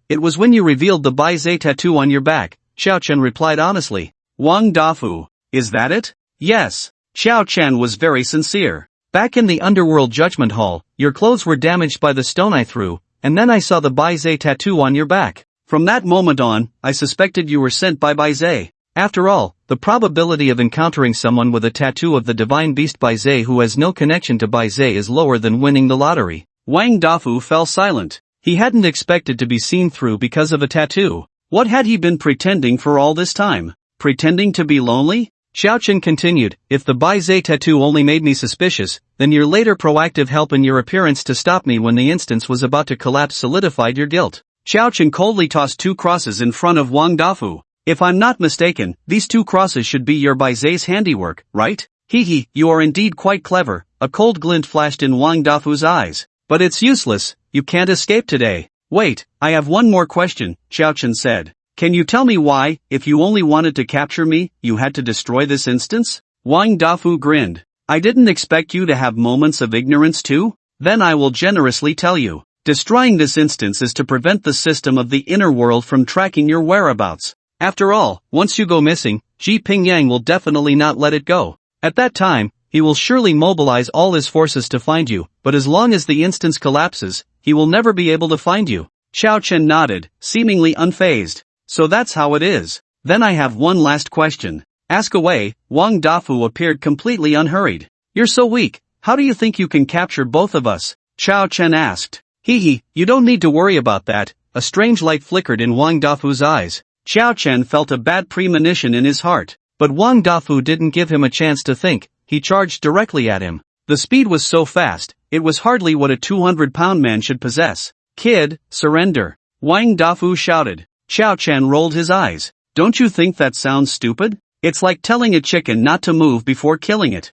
It was when you revealed the Baize tattoo on your back, Xiao Chen replied honestly. Wang Dafu, is that it? Yes. Xiao Chen was very sincere. Back in the underworld judgment hall, your clothes were damaged by the stone I threw, and then I saw the Baize tattoo on your back. From that moment on, I suspected you were sent by Baize. After all, the probability of encountering someone with a tattoo of the divine beast Baize who has no connection to Baize is lower than winning the lottery. Wang Dafu fell silent. He hadn't expected to be seen through because of a tattoo. What had he been pretending for all this time? Pretending to be lonely? Xiao Chen continued, if the Baize tattoo only made me suspicious, then your later proactive help in your appearance to stop me when the instance was about to collapse solidified your guilt. Xiao Chen coldly tossed 2 crosses in front of Wang Dafu. If I'm not mistaken, these 2 crosses should be your Baize's handiwork, right? Hee, you are indeed quite clever. A cold glint flashed in Wang Dafu's eyes. But it's useless, you can't escape today. Wait, I have one more question, Xiao Chen said. Can you tell me why, if you only wanted to capture me, you had to destroy this instance? Wang Dafu grinned. I didn't expect you to have moments of ignorance too? Then I will generously tell you. Destroying this instance is to prevent the system of the inner world from tracking your whereabouts. After all, once you go missing, Ji Pingyang will definitely not let it go. At that time, he will surely mobilize all his forces to find you, but as long as the instance collapses, he will never be able to find you. Xiao Chen nodded, seemingly unfazed. So that's how it is. Then I have one last question. Ask away. Wang Dafu appeared completely unhurried. You're so weak, how do you think you can capture both of us? Xiao Chen asked. Hee, you don't need to worry about that. A strange light flickered in Wang Dafu's eyes. Xiao Chen felt a bad premonition in his heart. But Wang Dafu didn't give him a chance to think, he charged directly at him. The speed was so fast, it was hardly what a 200-pound man should possess. Kid, surrender. Wang Dafu shouted. Xiao Chen rolled his eyes. Don't you think that sounds stupid? It's like telling a chicken not to move before killing it.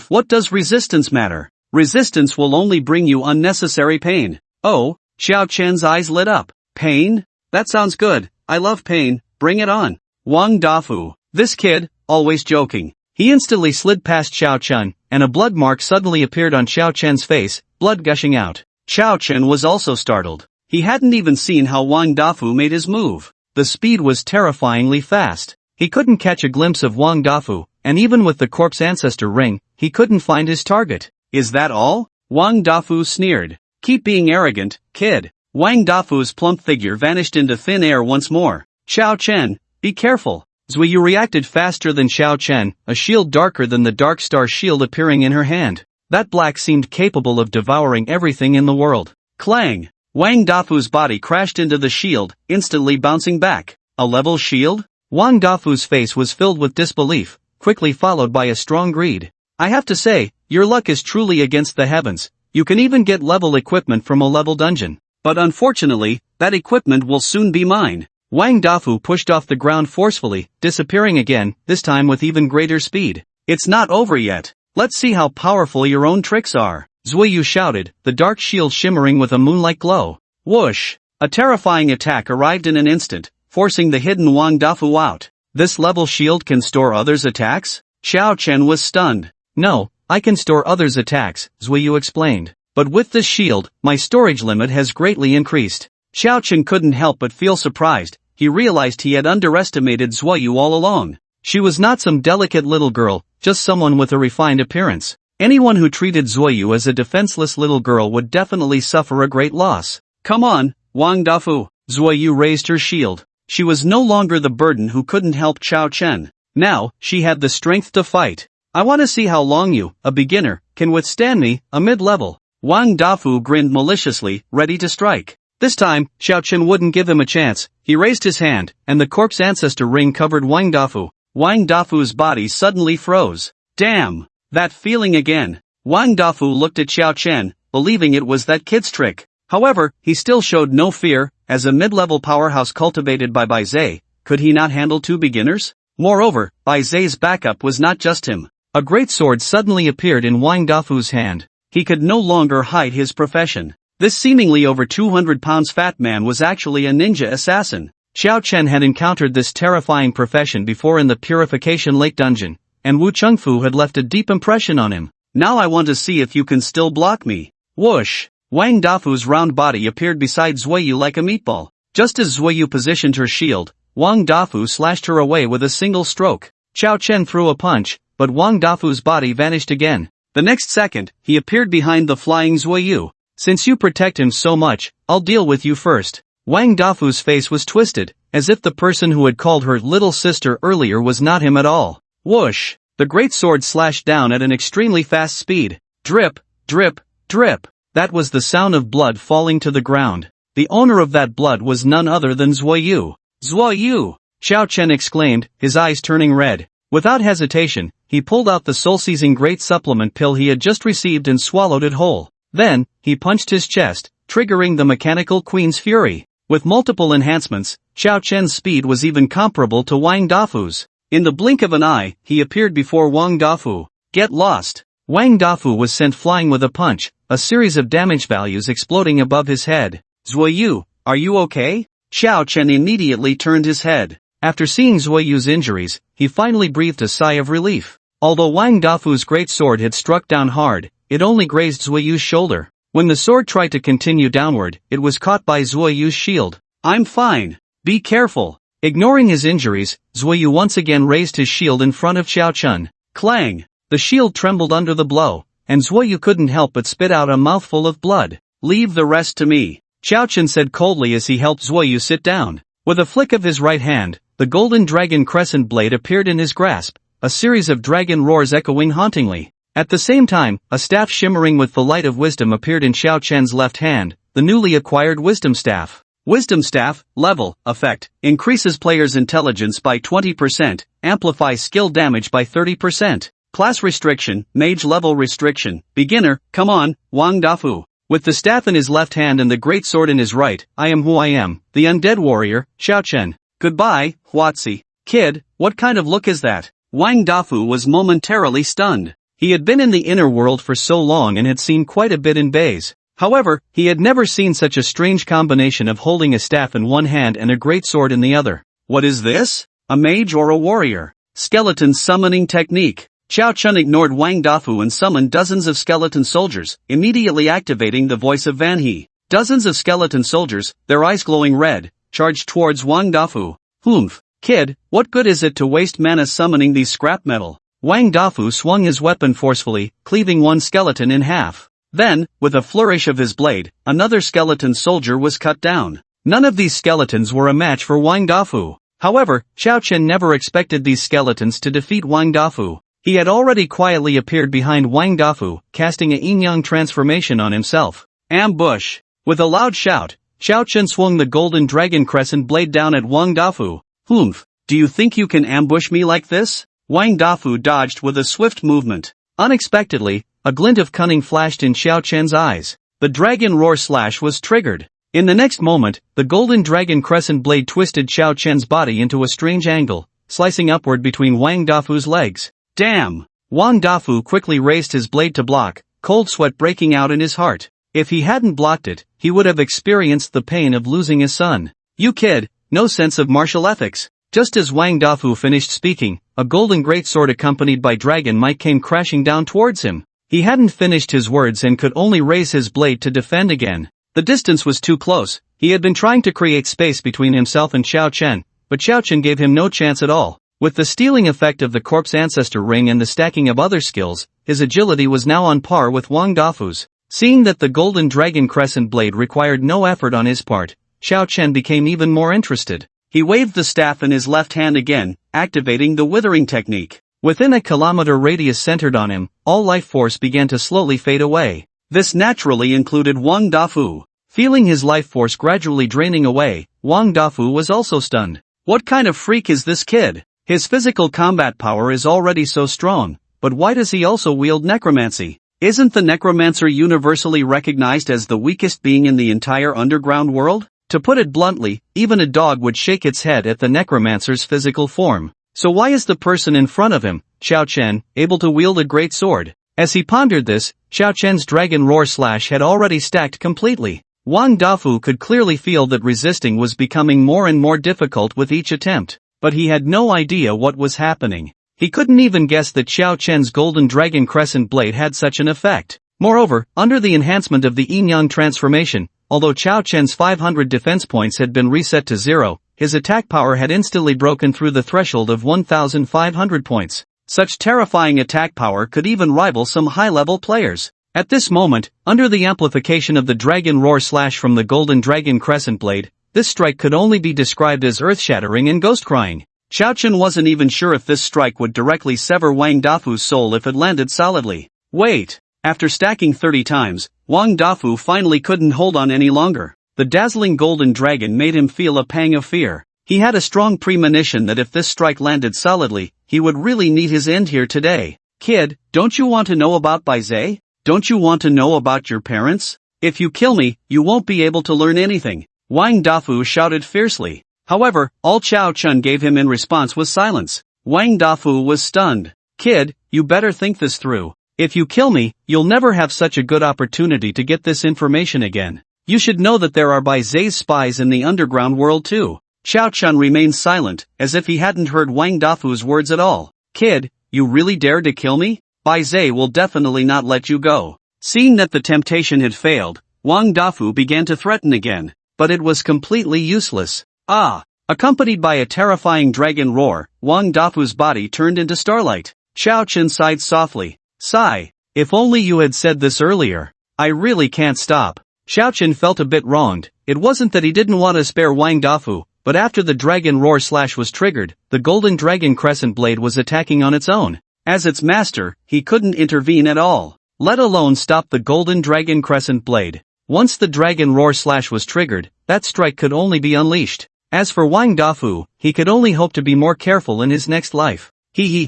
What does resistance matter? Resistance will only bring you unnecessary pain. Oh, Xiao Chen's eyes lit up. Pain? That sounds good, I love pain, bring it on. Wang Dafu, this kid, always joking. He instantly slid past Xiao Chen, and a blood mark suddenly appeared on Xiao Chen's face, blood gushing out. Xiao Chen was also startled. He hadn't even seen how Wang Dafu made his move. The speed was terrifyingly fast. He couldn't catch a glimpse of Wang Dafu, and even with the corpse ancestor ring, he couldn't find his target. Is that all? Wang Dafu sneered. Keep being arrogant, kid. Wang Dafu's plump figure vanished into thin air once more. Xiao Chen, be careful. Zuiyu reacted faster than Xiao Chen, a shield darker than the Dark Star shield appearing in her hand. That black seemed capable of devouring everything in the world. Clang! Wang Dafu's body crashed into the shield, instantly bouncing back. A level shield? Wang Dafu's face was filled with disbelief, quickly followed by a strong greed. I have to say, your luck is truly against the heavens. You can even get level equipment from a level dungeon. But unfortunately, that equipment will soon be mine. Wang Dafu pushed off the ground forcefully, disappearing again, this time with even greater speed. It's not over yet. Let's see how powerful your own tricks are. Zuiyu shouted, the dark shield shimmering with a moonlight glow. Whoosh! A terrifying attack arrived in an instant, forcing the hidden Wang Dafu out. This level shield can store others' attacks? Xiao Chen was stunned. No, I can store others' attacks, Zuiyu explained. But with this shield, my storage limit has greatly increased. Xiao Chen couldn't help but feel surprised. He realized he had underestimated Zuiyu all along. She was not some delicate little girl, just someone with a refined appearance. Anyone who treated Zuiyu as a defenseless little girl would definitely suffer a great loss. Come on, Wang Dafu. Zuiyu raised her shield. She was no longer the burden who couldn't help Xiao Chen. Now, she had the strength to fight. I want to see how long you, a beginner, can withstand me, a mid-level. Wang Dafu grinned maliciously, ready to strike. This time, Xiao Chen wouldn't give him a chance. He raised his hand, and the corpse ancestor ring covered Wang Dafu. Wang Dafu's body suddenly froze. Damn! That feeling again. Wang Dafu looked at Xiao Chen, believing it was that kid's trick. However, he still showed no fear. As a mid-level powerhouse cultivated by Baize, could he not handle 2 beginners? Moreover, Baize's backup was not just him. A great sword suddenly appeared in Wang Dafu's hand. He could no longer hide his profession. This seemingly over 200 pounds fat man was actually a ninja assassin. Xiao Chen had encountered this terrifying profession before in the Purification Lake dungeon, and Wu Chengfu had left a deep impression on him. Now I want to see if you can still block me. Whoosh! Wang Dafu's round body appeared beside Zuoyu like a meatball. Just as Zuoyu positioned her shield, Wang Dafu slashed her away with a single stroke. Xiao Chen threw a punch, but Wang Dafu's body vanished again. The next second, he appeared behind the flying Zuoyu. Since you protect him so much, I'll deal with you first. Wang Dafu's face was twisted, as if the person who had called her little sister earlier was not him at all. Whoosh! The great sword slashed down at an extremely fast speed. Drip, drip, drip. That was the sound of blood falling to the ground. The owner of that blood was none other than Zuoyu. Zuoyu! Xiao Chen exclaimed, his eyes turning red. Without hesitation, he pulled out the soul-seizing great supplement pill he had just received and swallowed it whole. Then, he punched his chest, triggering the mechanical queen's fury. With multiple enhancements, Xiao Chen's speed was even comparable to Wang Dafu's. In the blink of an eye, he appeared before Wang Dafu. Get lost! Wang Dafu was sent flying with a punch, a series of damage values exploding above his head. Zuoyu, are you okay? Xiao Chen immediately turned his head. After seeing Zuoyu's injuries, he finally breathed a sigh of relief. Although Wang Dafu's great sword had struck down hard, it only grazed Zuoyu's shoulder. When the sword tried to continue downward, it was caught by Zuoyu's shield. I'm fine. Be careful. Ignoring his injuries, Zuoyu once again raised his shield in front of Xiao Chen. Clang! The shield trembled under the blow, and Zuoyu couldn't help but spit out a mouthful of blood. Leave the rest to me, Xiao Chen said coldly as he helped Zuoyu sit down. With a flick of his right hand, the golden dragon crescent blade appeared in his grasp, a series of dragon roars echoing hauntingly. At the same time, a staff shimmering with the light of wisdom appeared in Xiao Chen's left hand, the newly acquired wisdom staff. Wisdom staff, level, effect, increases player's intelligence by 20%, amplifies skill damage by 30%. Class restriction, mage level restriction, beginner, come on, Wang Dafu. With the staff in his left hand and the great sword in his right, I am who I am, the undead warrior, Xiao Chen. Goodbye, Huatzi. Kid, what kind of look is that? Wang Dafu was momentarily stunned. He had been in the inner world for so long and had seen quite a bit in bays. However, he had never seen such a strange combination of holding a staff in one hand and a great sword in the other. What is this? A mage or a warrior? Skeleton summoning technique. Xiao Chen ignored Wang Dafu and summoned dozens of skeleton soldiers, immediately activating the voice of Van He. Dozens of skeleton soldiers, their eyes glowing red, charged towards Wang Dafu. Humph, kid, what good is it to waste mana summoning these scrap metal? Wang Dafu swung his weapon forcefully, cleaving one skeleton in half. Then, with a flourish of his blade, another skeleton soldier was cut down. None of these skeletons were a match for Wang Dafu. However, Xiao Chen never expected these skeletons to defeat Wang Dafu. He had already quietly appeared behind Wang Dafu, casting a yin-yang transformation on himself. Ambush! With a loud shout, Xiao Chen swung the golden dragon crescent blade down at Wang Dafu. Humph, do you think you can ambush me like this? Wang Dafu dodged with a swift movement. Unexpectedly, a glint of cunning flashed in Xiao Chen's eyes. The dragon roar slash was triggered. In the next moment, the golden dragon crescent blade twisted Xiao Chen's body into a strange angle, slicing upward between Wang Dafu's legs. Damn! Wang Dafu quickly raised his blade to block, cold sweat breaking out in his heart. If he hadn't blocked it, he would have experienced the pain of losing his son. You kid, no sense of martial ethics. Just as Wang Dafu finished speaking, a golden greatsword accompanied by dragon might came crashing down towards him. He hadn't finished his words and could only raise his blade to defend again. The distance was too close. He had been trying to create space between himself and Xiao Chen, but Xiao Chen gave him no chance at all. With the stealing effect of the corpse ancestor ring and the stacking of other skills, his agility was now on par with Wang Dafu's. Seeing that the golden dragon crescent blade required no effort on his part, Xiao Chen became even more interested. He waved the staff in his left hand again, activating the withering technique. Within a kilometer radius centered on him, all life force began to slowly fade away. This naturally included Wang Dafu. Feeling his life force gradually draining away, Wang Dafu was also stunned. What kind of freak is this kid? His physical combat power is already so strong, but why does he also wield necromancy? Isn't the necromancer universally recognized as the weakest being in the entire underground world? To put it bluntly, even a dog would shake its head at the necromancer's physical form. So why is the person in front of him, Xiao Chen, able to wield a great sword? As he pondered this, Xiao Chen's Dragon Roar Slash had already stacked completely. Wang Dafu could clearly feel that resisting was becoming more and more difficult with each attempt, but he had no idea what was happening. He couldn't even guess that Xiao Chen's Golden Dragon Crescent Blade had such an effect. Moreover, under the enhancement of the Yin-Yang transformation, although Xiao Chen's 500 defense points had been reset to 0, his attack power had instantly broken through the threshold of 1,500 points. Such terrifying attack power could even rival some high-level players. At this moment, under the amplification of the Dragon Roar Slash from the Golden Dragon Crescent Blade, this strike could only be described as earth-shattering and ghost-crying. Xiao Chen wasn't even sure if this strike would directly sever Wang Dafu's soul if it landed solidly. Wait! After stacking 30 times, Wang Dafu finally couldn't hold on any longer. The dazzling Golden Dragon made him feel a pang of fear. He had a strong premonition that if this strike landed solidly, he would really meet his end here today. Kid, don't you want to know about Bai Zhe? Don't you want to know about your parents? If you kill me, you won't be able to learn anything. Wang Dafu shouted fiercely. However, all Xiao Chen gave him in response was silence. Wang Dafu was stunned. Kid, you better think this through. If you kill me, you'll never have such a good opportunity to get this information again. You should know that there are Bai Zhe's spies in the underground world too. Xiao Chen remained silent, as if he hadn't heard Wang Dafu's words at all. Kid, you really dare to kill me? Bai Zhe will definitely not let you go. Seeing that the temptation had failed, Wang Dafu began to threaten again, but it was completely useless. Ah! Accompanied by a terrifying dragon roar, Wang Dafu's body turned into starlight. Xiao Chen sighed softly. Sigh. If only you had said this earlier. I really can't stop. Xiao Chen felt a bit wronged. It wasn't that he didn't want to spare Wang Dafu, but after the Dragon Roar Slash was triggered, the Golden Dragon Crescent Blade was attacking on its own. As its master, he couldn't intervene at all, let alone stop the Golden Dragon Crescent Blade. Once the Dragon Roar Slash was triggered, that strike could only be unleashed. As for Wang Dafu, he could only hope to be more careful in his next life.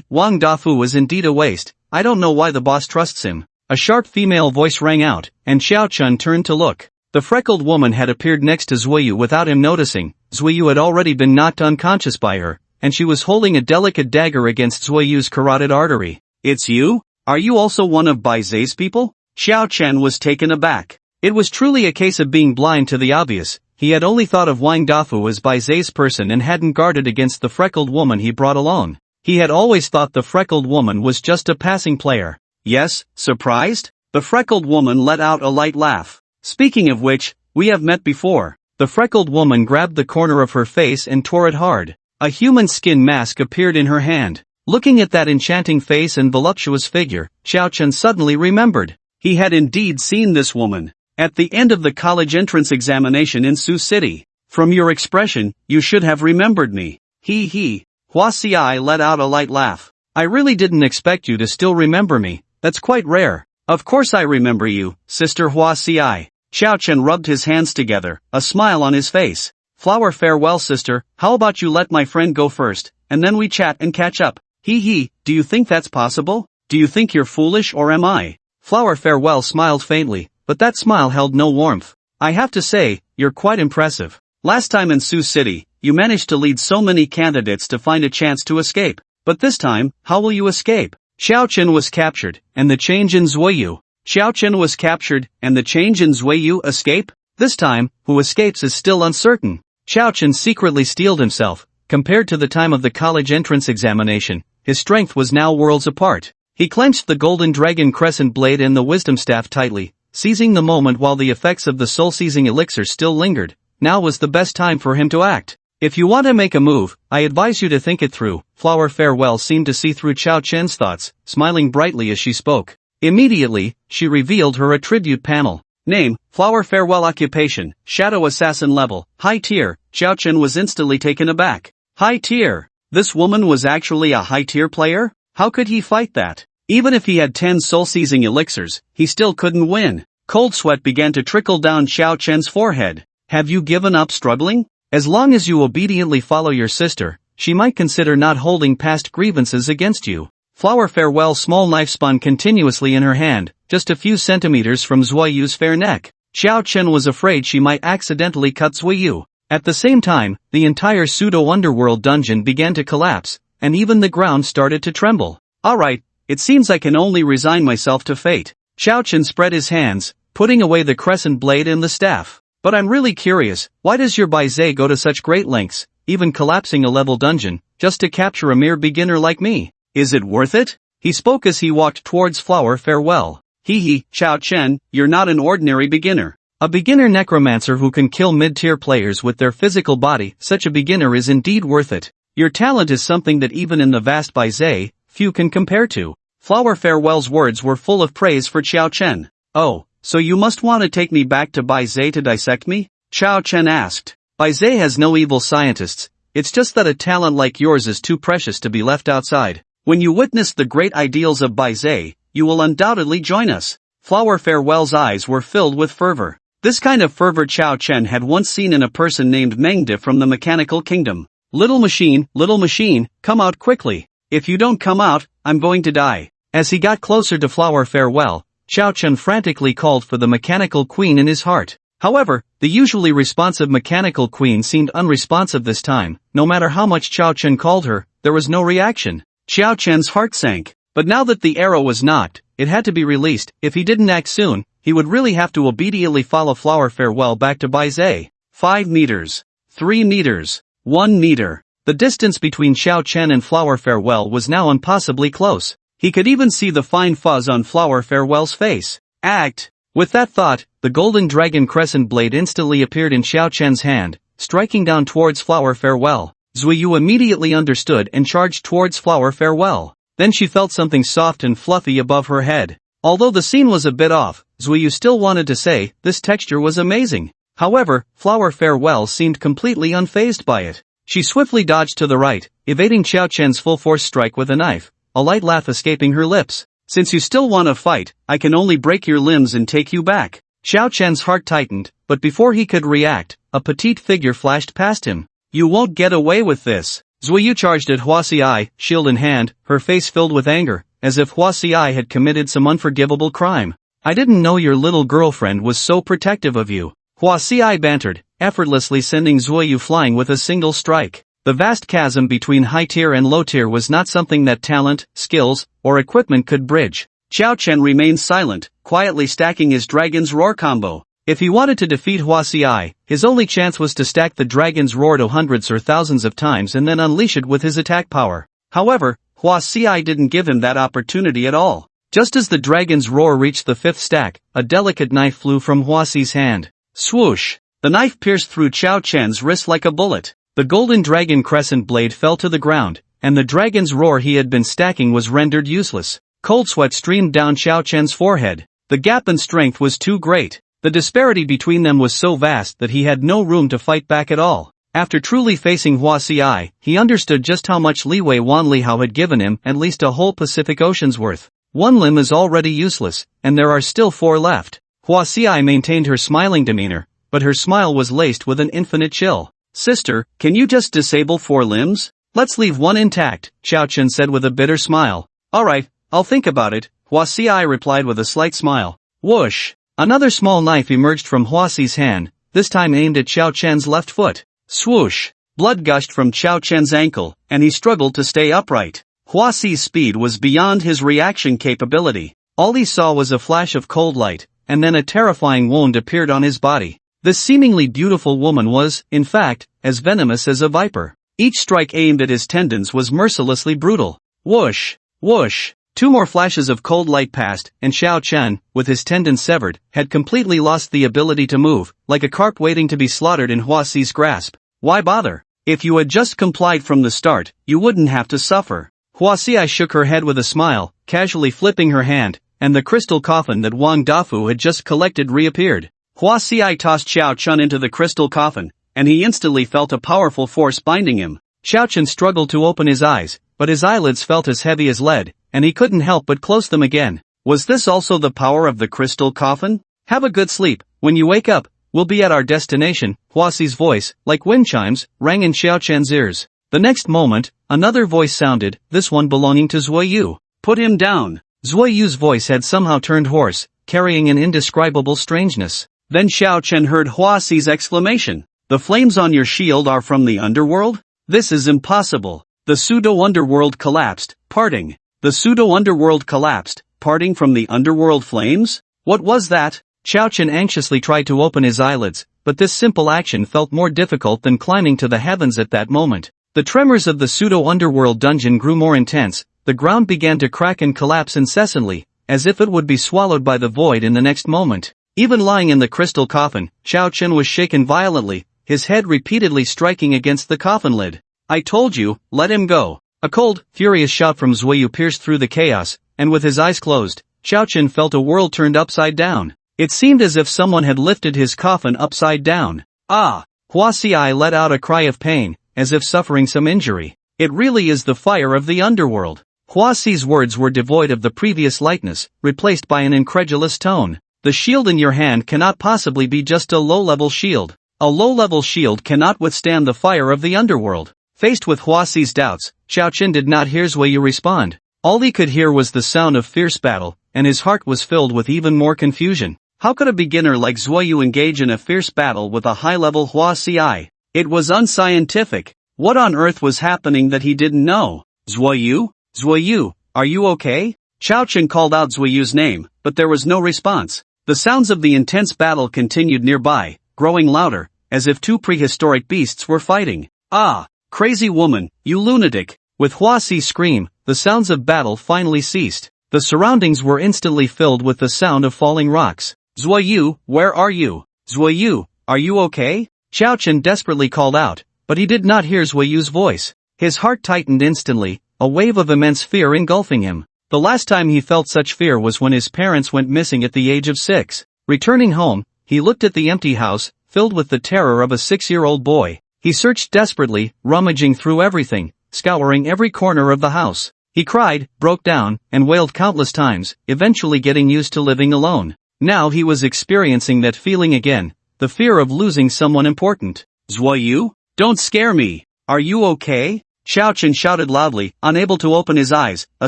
Wang Dafu was indeed a waste. I don't know why the boss trusts him. A sharp female voice rang out, and Xiao Chen turned to look. The freckled woman had appeared next to Zuiyu without him noticing. Zuiyu had already been knocked unconscious by her, and she was holding a delicate dagger against Zuiyu's carotid artery. It's you? Are you also one of Bai Zhe's people? Xiao Chen was taken aback. It was truly a case of being blind to the obvious. He had only thought of Wang Dafu as Bai Zhe's person and hadn't guarded against the freckled woman he brought along. He had always thought the freckled woman was just a passing player. Yes, surprised? The freckled woman let out a light laugh. Speaking of which, we have met before. The freckled woman grabbed the corner of her face and tore it hard. A human skin mask appeared in her hand. Looking at that enchanting face and voluptuous figure, Xiao Chen suddenly remembered. He had indeed seen this woman at the end of the college entrance examination in Sioux City. From your expression, you should have remembered me. Hua Xiai let out a light laugh. I really didn't expect you to still remember me. That's quite rare. Of course I remember you, Sister Hua Xiai. Xiao Chen rubbed his hands together, a smile on his face. Flower, farewell sister, how about you let my friend go first, and then we chat and catch up. Do you think that's possible? Do you think you're foolish or am I? Flower Farewell smiled faintly, but that smile held no warmth. I have to say, you're quite impressive. Last time in Sioux City, you managed to lead so many candidates to find a chance to escape. But this time, how will you escape? Xiao Chen was captured, and the change in Zuiyu. Xiao Chen was captured, and the change in Zuiyu escape? This time, who escapes is still uncertain. Xiao Chen secretly steeled himself. Compared to the time of the college entrance examination, his strength was now worlds apart. He clenched the Golden Dragon Crescent Blade and the Wisdom Staff tightly, seizing the moment while the effects of the soul-seizing elixir still lingered. Now was the best time for him to act. If you want to make a move, I advise you to think it through. Flower Farewell seemed to see through Xiao Chen's thoughts, smiling brightly as she spoke. Immediately, she revealed her attribute panel. Name, Flower Farewell. Occupation, Shadow Assassin. Level, High Tier. Xiao Chen was instantly taken aback. High Tier? This woman was actually a high tier player? How could he fight that? Even if he had 10 soul-seizing elixirs, he still couldn't win. Cold sweat began to trickle down Xiao Chen's forehead. Have you given up struggling? As long as you obediently follow your sister, she might consider not holding past grievances against you. Flower Farewell's small knife spun continuously in her hand, just a few centimeters from Zuiyu's fair neck. Xiao Chen was afraid she might accidentally cut Zuiyu. At the same time, the entire pseudo-underworld dungeon began to collapse, and even the ground started to tremble. Alright, It seems I can only resign myself to fate. Xiao Chen spread his hands, putting away the crescent blade and the staff. But I'm really curious, why does your Baizé go to such great lengths, even collapsing a level dungeon, just to capture a mere beginner like me? Is it worth it? He spoke as he walked towards Flower Farewell. Hee, Xiao Chen, you're not an ordinary beginner. A beginner necromancer who can kill mid-tier players with their physical body, such a beginner is indeed worth it. Your talent is something that even in the vast Baizé, few can compare to. Flower Farewell's words were full of praise for Xiao Chen. Oh, so you must want to take me back to Baizé to dissect me? Xiao Chen asked. Baizé has no evil scientists, it's just that a talent like yours is too precious to be left outside. When you witness the great ideals of Baizé, you will undoubtedly join us. Flower Farewell's eyes were filled with fervor. This kind of fervor Xiao Chen had once seen in a person named Mengde from the Mechanical Kingdom. Little machine, come out quickly. If you don't come out, I'm going to die. As he got closer to Flower Farewell, Xiao Chen frantically called for the Mechanical Queen in his heart. However, the usually responsive Mechanical Queen seemed unresponsive this time. No matter how much Xiao Chen called her, there was no reaction. Xiao Chen's heart sank. But now that the arrow was knocked, it had to be released. If he didn't act soon, he would really have to obediently follow Flower Farewell back to Baizé. 5 meters. 3 meters. 1 meter. The distance between Xiao Chen and Flower Farewell was now impossibly close. He could even see the fine fuzz on Flower Farewell's face. Act! With that thought, the golden dragon crescent blade instantly appeared in Xiao Chen's hand, striking down towards Flower Farewell. Zuiyu immediately understood and charged towards Flower Farewell. Then she felt something soft and fluffy above her head. Although the scene was a bit off, Zuiyu still wanted to say, this texture was amazing. However, Flower Farewell seemed completely unfazed by it. She swiftly dodged to the right, evading Xiao Chen's full-force strike with a knife, a light laugh escaping her lips. Since you still want to fight, I can only break your limbs and take you back. Xiao Chen's heart tightened, but before he could react, a petite figure flashed past him. You won't get away with this. Zuiyu charged at Hua Xiai, shield in hand, her face filled with anger, as if Hua Xiai had committed some unforgivable crime. I didn't know your little girlfriend was so protective of you. Hua Xiai bantered, effortlessly sending Zuiyu flying with a single strike. The vast chasm between high tier and low tier was not something that talent, skills, or equipment could bridge. Xiao Chen remained silent, quietly stacking his Dragon's Roar combo. If he wanted to defeat Hua Xiai, his only chance was to stack the Dragon's Roar to hundreds or thousands of times and then unleash it with his attack power. However, Hua Xiai didn't give him that opportunity at all. Just as the Dragon's Roar reached the 5th stack, a delicate knife flew from Hua Xi's hand. Swoosh! The knife pierced through Xiao Chen's wrist like a bullet. The golden dragon crescent blade fell to the ground, and the Dragon's Roar he had been stacking was rendered useless. Cold sweat streamed down Xiao Chen's forehead. The gap in strength was too great. The disparity between them was so vast that he had no room to fight back at all. After truly facing Hua Xiai, he understood just how much leeway Wan Lihao had given him, at least a whole Pacific Ocean's worth. One limb is already useless, and there are still 4 left. Hua Xiai maintained her smiling demeanor, but her smile was laced with an infinite chill. Sister, can you just disable 4 limbs? Let's leave one intact, Xiao Chen said with a bitter smile. Alright, I'll think about it, Hua Xiai replied with a slight smile. Whoosh! Another small knife emerged from Hua Xi's hand, this time aimed at Xiao Chen's left foot. Swoosh! Blood gushed from Xiao Chen's ankle, and he struggled to stay upright. Hua Xi's speed was beyond his reaction capability. All he saw was a flash of cold light, and then a terrifying wound appeared on his body. This seemingly beautiful woman was, in fact, as venomous as a viper. Each strike aimed at his tendons was mercilessly brutal. Whoosh! Whoosh! 2 more flashes of cold light passed, and Xiao Chen, with his tendons severed, had completely lost the ability to move, like a carp waiting to be slaughtered in Hua Xi's grasp. Why bother? If you had just complied from the start, you wouldn't have to suffer. Hua Xi shook her head with a smile, casually flipping her hand, and the crystal coffin that Wang Dafu had just collected reappeared. Hua Xi tossed Xiao Chen into the crystal coffin, and he instantly felt a powerful force binding him. Xiao Chen struggled to open his eyes, but his eyelids felt as heavy as lead, and he couldn't help but close them again. Was this also the power of the crystal coffin? Have a good sleep. When you wake up, we'll be at our destination. Hua Xi's voice, like wind chimes, rang in Xiao Chen's ears. The next moment, another voice sounded, this one belonging to Zuiyu. Put him down. Zuiyu's voice had somehow turned hoarse, carrying an indescribable strangeness. Then Xiao Chen heard Hua Xi's exclamation. The flames on your shield are from the underworld? This is impossible. The pseudo-underworld collapsed, parting. The pseudo-underworld collapsed, parting from the underworld flames? What was that? Xiao Chen anxiously tried to open his eyelids, but this simple action felt more difficult than climbing to the heavens at that moment. The tremors of the pseudo-underworld dungeon grew more intense, the ground began to crack and collapse incessantly, as if it would be swallowed by the void in the next moment. Even lying in the crystal coffin, Xiao Chen was shaken violently, his head repeatedly striking against the coffin lid. I told you, let him go. A cold, furious shout from Zuoyu pierced through the chaos, and with his eyes closed, Xiao Chen felt a world turned upside down. It seemed as if someone had lifted his coffin upside down. Ah! Hua Xiai let out a cry of pain, as if suffering some injury. It really is the fire of the underworld. Hua Xi's words were devoid of the previous lightness, replaced by an incredulous tone. The shield in your hand cannot possibly be just a low-level shield. A low-level shield cannot withstand the fire of the underworld. Faced with Hua Xi's doubts, Xiao Chen did not hear Zuoyu respond. All he could hear was the sound of fierce battle, and his heart was filled with even more confusion. How could a beginner like Zuoyu engage in a fierce battle with a high-level Hua Xi? It was unscientific. What on earth was happening that he didn't know? Zuoyu? Zuoyu, are you okay? Xiao Chen called out Zuoyu's name, but there was no response. The sounds of the intense battle continued nearby, growing louder, as if two prehistoric beasts were fighting. Ah! Crazy woman, you lunatic! With Hua Xi's scream, the sounds of battle finally ceased. The surroundings were instantly filled with the sound of falling rocks. Zuoyu, where are you? Zuoyu, are you okay? Xiao Chen desperately called out, but he did not hear Zuoyu's voice. His heart tightened instantly, a wave of immense fear engulfing him. The last time he felt such fear was when his parents went missing at the age of 6. Returning home, he looked at the empty house, filled with the terror of a 6-year-old boy. He searched desperately, rummaging through everything, scouring every corner of the house. He cried, broke down, and wailed countless times, eventually getting used to living alone. Now he was experiencing that feeling again, the fear of losing someone important. Zuoyu? Don't scare me! Are you okay? Xiao Chen shouted loudly, unable to open his eyes, a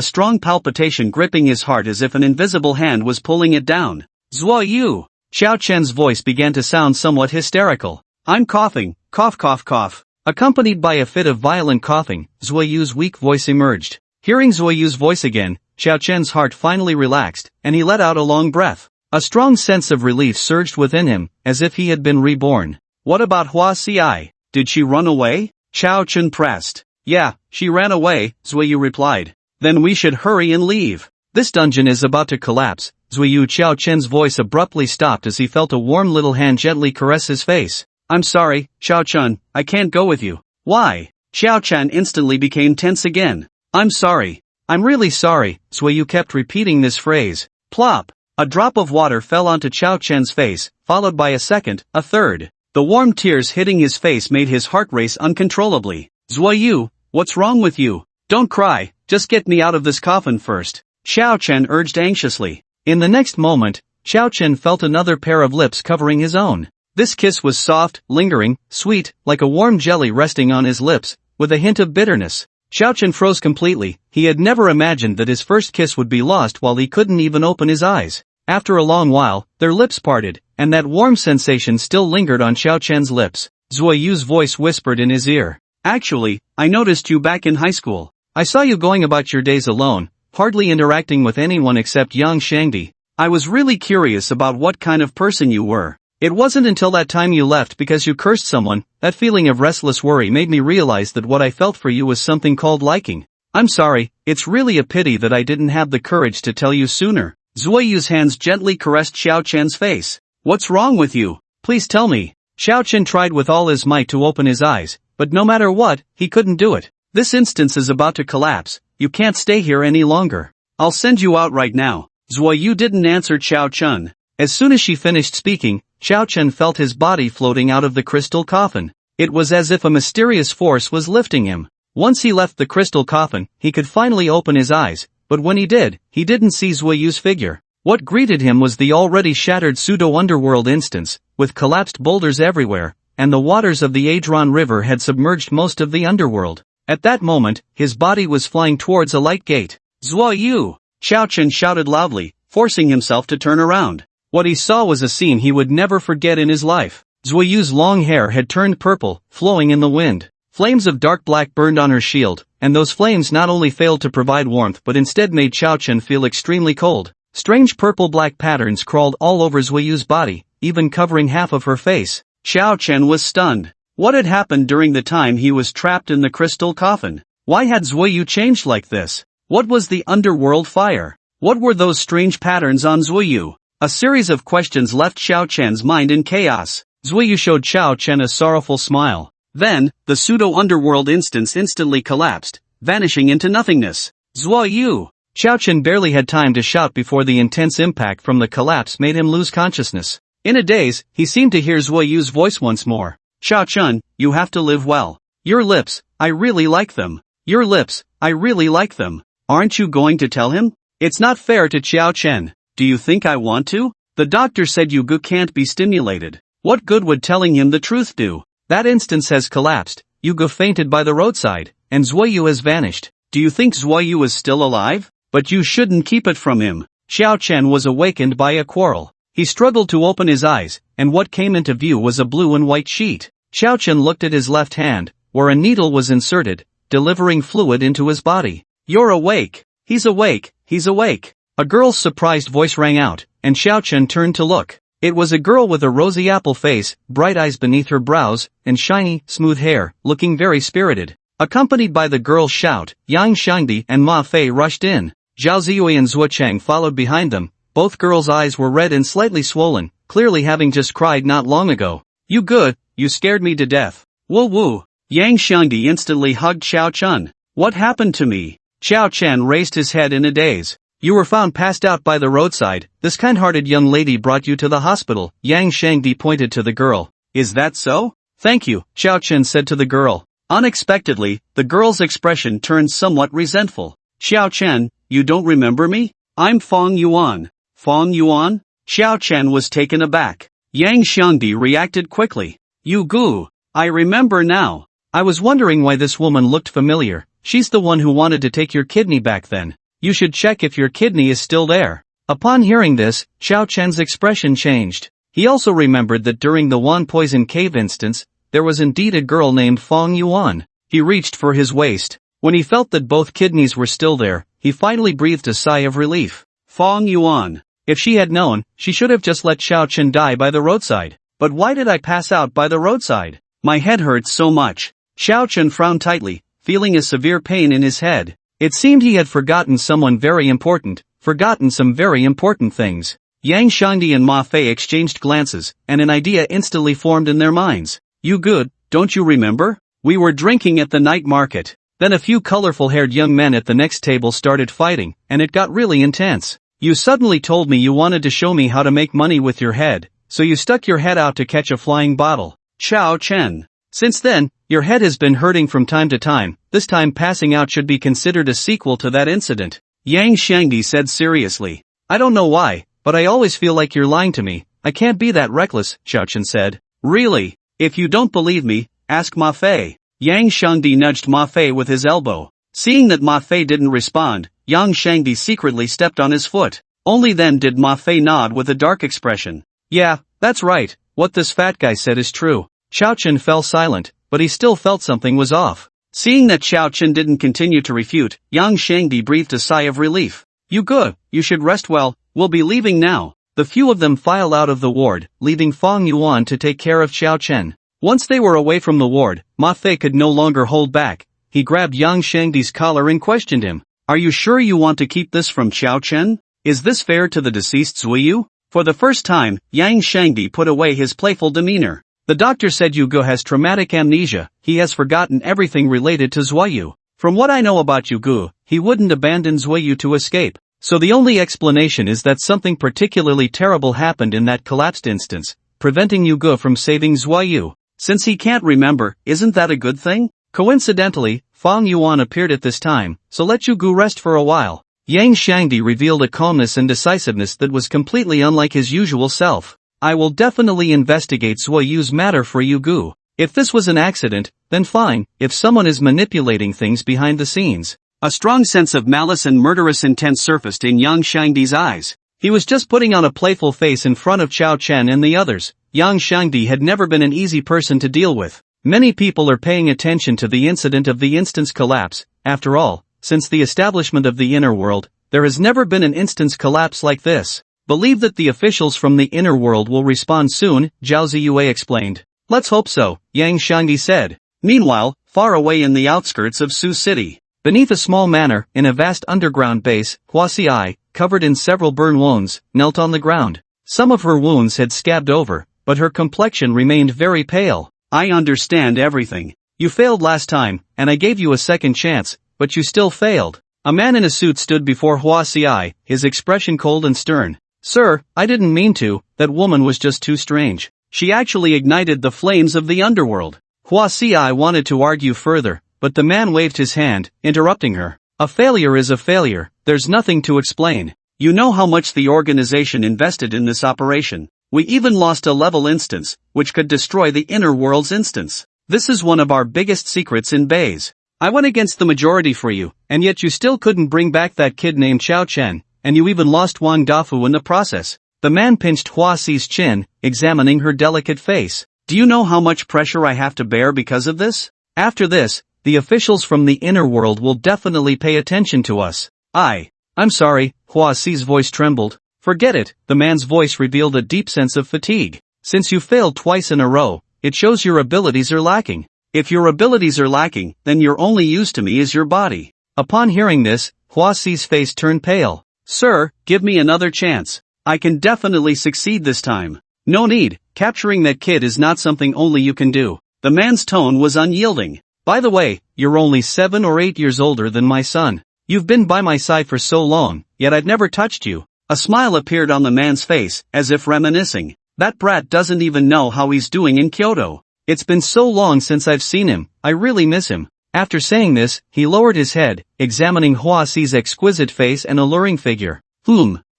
strong palpitation gripping his heart as if an invisible hand was pulling it down. Zuoyu! Xiao Chen's voice began to sound somewhat hysterical. I'm coughing, cough cough cough. Accompanied by a fit of violent coughing, Zuoyu's weak voice emerged. Hearing Zuoyu's voice again, Xiao Chen's heart finally relaxed, and he let out a long breath. A strong sense of relief surged within him, as if he had been reborn. What about Hua Xi? Did she run away? Xiao Chen pressed. Yeah, she ran away, Zuoyu replied. Then we should hurry and leave. This dungeon is about to collapse. Zuoyu. Xiao Chen's voice abruptly stopped as he felt a warm little hand gently caress his face. I'm sorry, Xiao Chen, I can't go with you. Why? Xiao Chen instantly became tense again. I'm sorry. I'm really sorry, Zuoyu kept repeating this phrase. Plop. A drop of water fell onto Xiao Chen's face, followed by a second, a third. The warm tears hitting his face made his heart race uncontrollably. Zuoyu, what's wrong with you? Don't cry, just get me out of this coffin first. Xiao Chen urged anxiously. In the next moment, Xiao Chen felt another pair of lips covering his own. This kiss was soft, lingering, sweet, like a warm jelly resting on his lips, with a hint of bitterness. Xiao Chen froze completely. He had never imagined that his first kiss would be lost while he couldn't even open his eyes. After a long while, their lips parted, and that warm sensation still lingered on Xiao Chen's lips. Zuoyu's voice whispered in his ear. Actually, I noticed you back in high school. I saw you going about your days alone, hardly interacting with anyone except Yang Shangdi. I was really curious about what kind of person you were. It wasn't until that time you left because you cursed someone, that feeling of restless worry made me realize that what I felt for you was something called liking. I'm sorry, it's really a pity that I didn't have the courage to tell you sooner. Zuoyu's hands gently caressed Xiao Chen's face. What's wrong with you? Please tell me. Xiao Chen tried with all his might to open his eyes, but no matter what, he couldn't do it. This instance is about to collapse. You can't stay here any longer. I'll send you out right now. Zuoyu didn't answer Xiao Chen. As soon as she finished speaking, Xiao Chen felt his body floating out of the crystal coffin. It was as if a mysterious force was lifting him. Once he left the crystal coffin, he could finally open his eyes, but when he did, he didn't see Zuoyu's figure. What greeted him was the already shattered pseudo-underworld instance, with collapsed boulders everywhere, and the waters of the Adron River had submerged most of the underworld. At that moment, his body was flying towards a light gate. Zuoyu! Xiao Chen shouted loudly, forcing himself to turn around. What he saw was a scene he would never forget in his life. Zuoyu's long hair had turned purple, flowing in the wind. Flames of dark black burned on her shield, and those flames not only failed to provide warmth but instead made Xiao Chen feel extremely cold. Strange purple-black patterns crawled all over Zuiyu's body, even covering half of her face. Xiao Chen was stunned. What had happened during the time he was trapped in the crystal coffin? Why had Zuiyu changed like this? What was the underworld fire? What were those strange patterns on Zuiyu? A series of questions left Xiao Chen's mind in chaos. Zuiyu showed Xiao Chen a sorrowful smile. Then, the pseudo-underworld instance instantly collapsed, vanishing into nothingness. Zuiyu! Xiao Chen barely had time to shout before the intense impact from the collapse made him lose consciousness. In a daze, he seemed to hear Zuiyu's voice once more. Xiao Chen, you have to live well. Your lips, I really like them. Your lips, I really like them. Aren't you going to tell him? It's not fair to Xiao Chen. Do you think I want to? The doctor said Yugu can't be stimulated. What good would telling him the truth do? That instance has collapsed, Yugu fainted by the roadside, and Zuiyu has vanished. Do you think Zuiyu is still alive? But you shouldn't keep it from him. Xiao Chen was awakened by a quarrel. He struggled to open his eyes, and what came into view was a blue and white sheet. Xiao Chen looked at his left hand, where a needle was inserted, delivering fluid into his body. You're awake. He's awake, he's awake. A girl's surprised voice rang out, and Xiao Chen turned to look. It was a girl with a rosy apple face, bright eyes beneath her brows, and shiny, smooth hair, looking very spirited. Accompanied by the girl's shout, Yang Shangdi and Ma Fei rushed in. Zhao Ziyue and Zuo Cheng followed behind them. Both girls' eyes were red and slightly swollen, clearly having just cried not long ago. You good, you scared me to death. Woo woo. Yang Shangdi instantly hugged Xiao Chen. What happened to me? Xiao Chen raised his head in a daze. You were found passed out by the roadside. This kind-hearted young lady brought you to the hospital. Yang Shangdi pointed to the girl. Is that so? Thank you, Xiao Chen said to the girl. Unexpectedly, the girl's expression turned somewhat resentful. Xiao Chen, you don't remember me? I'm Fong Yuan. Fong Yuan? Xiao Chen was taken aback. Yang Shangdi reacted quickly. You goo. I remember now. I was wondering why this woman looked familiar. She's the one who wanted to take your kidney back then. You should check if your kidney is still there. Upon hearing this, Xiao Chen's expression changed. He also remembered that during the Wan Poison Cave instance, there was indeed a girl named Fong Yuan. He reached for his waist. When he felt that both kidneys were still there, he finally breathed a sigh of relief. Fong Yuan. If she had known, she should have just let Xiao Chen die by the roadside. But why did I pass out by the roadside? My head hurts so much. Xiao Chen frowned tightly, feeling a severe pain in his head. It seemed he had forgotten someone very important, forgotten some very important things. Yang Shangdi and Ma Fei exchanged glances, and an idea instantly formed in their minds. You good, don't you remember? We were drinking at the night market. Then a few colorful-haired young men at the next table started fighting, and it got really intense. You suddenly told me you wanted to show me how to make money with your head, so you stuck your head out to catch a flying bottle. Xiao Chen. Since then, your head has been hurting from time to time. This time passing out should be considered a sequel to that incident. Yang Shangdi said seriously. I don't know why, but I always feel like you're lying to me. I can't be that reckless, Xiao Chen said. Really? If you don't believe me, ask Ma Fei. Yang Shangdi nudged Ma Fei with his elbow. Seeing that Ma Fei didn't respond, Yang Shangdi secretly stepped on his foot. Only then did Ma Fei nod with a dark expression. Yeah, that's right. What this fat guy said is true. Xiao Chen fell silent, but he still felt something was off. Seeing that Xiao Chen didn't continue to refute, Yang Shangdi breathed a sigh of relief. You good, you should rest well, we'll be leaving now. The few of them filed out of the ward, leaving Fong Yuan to take care of Xiao Chen. Once they were away from the ward, Ma Fei could no longer hold back. He grabbed Yang Shangdi's collar and questioned him. Are you sure you want to keep this from Xiao Chen? Is this fair to the deceased Zuiyu? For the first time, Yang Shangdi put away his playful demeanor. The doctor said Yugo has traumatic amnesia. He has forgotten everything related to Zuiyu. From what I know about Yugo, he wouldn't abandon Zuiyu to escape. So the only explanation is that something particularly terrible happened in that collapsed instance, preventing Yugo from saving Zuiyu. Since he can't remember, isn't that a good thing? Coincidentally, Fong Yuan appeared at this time, so let Yugo rest for a while. Yang Shangdi revealed a calmness and decisiveness that was completely unlike his usual self. I will definitely investigate Zuiyu's matter for Yugo. If this was an accident, then fine. If someone is manipulating things behind the scenes. A strong sense of malice and murderous intent surfaced in Yang Shangdi's eyes. He was just putting on a playful face in front of Xiao Chen and the others. Yang Shangdi had never been an easy person to deal with. Many people are paying attention to the incident of the instant's collapse, After all, since the establishment of the inner world, there has never been an instance collapse like this. Believe that the officials from the inner world will respond soon, Zhao Ziyue explained. Let's hope so, Yang Shangdi said. Meanwhile, far away in the outskirts of Su City, beneath a small manor, in a vast underground base, Hua Xiai, covered in several burn wounds, knelt on the ground. Some of her wounds had scabbed over, but her complexion remained very pale. I understand everything. You failed last time, and I gave you a second chance, but you still failed. A man in a suit stood before Hua Xiai, his expression cold and stern. Sir, I didn't mean to, that woman was just too strange. She actually ignited the flames of the underworld. Hua Xiai wanted to argue further, but the man waved his hand, interrupting her. A failure is a failure, there's nothing to explain. You know how much the organization invested in this operation. We even lost a level instance, which could destroy the inner world's instance. This is one of our biggest secrets in Baze. I went against the majority for you, and yet you still couldn't bring back that kid named Xiao Chen, and you even lost Wang Dafu in the process. The man pinched Hua Xi's chin, examining her delicate face. Do you know how much pressure I have to bear because of this? After this, the officials from the inner world will definitely pay attention to us. I'm sorry, Hua Xi's voice trembled. Forget it, the man's voice revealed a deep sense of fatigue. Since you failed twice in a row, it shows your abilities are lacking. If your abilities are lacking, then your only use to me is your body. Upon hearing this, Hua Xi's face turned pale. Sir, give me another chance. I can definitely succeed this time. No need, capturing that kid is not something only you can do. The man's tone was unyielding. By the way, you're only 7 or 8 years older than my son. You've been by my side for so long, yet I've never touched you. A smile appeared on the man's face, as if reminiscing. That brat doesn't even know how he's doing in Kyoto. It's been so long since I've seen him, I really miss him. After saying this, he lowered his head, examining Hua Xi's exquisite face and alluring figure.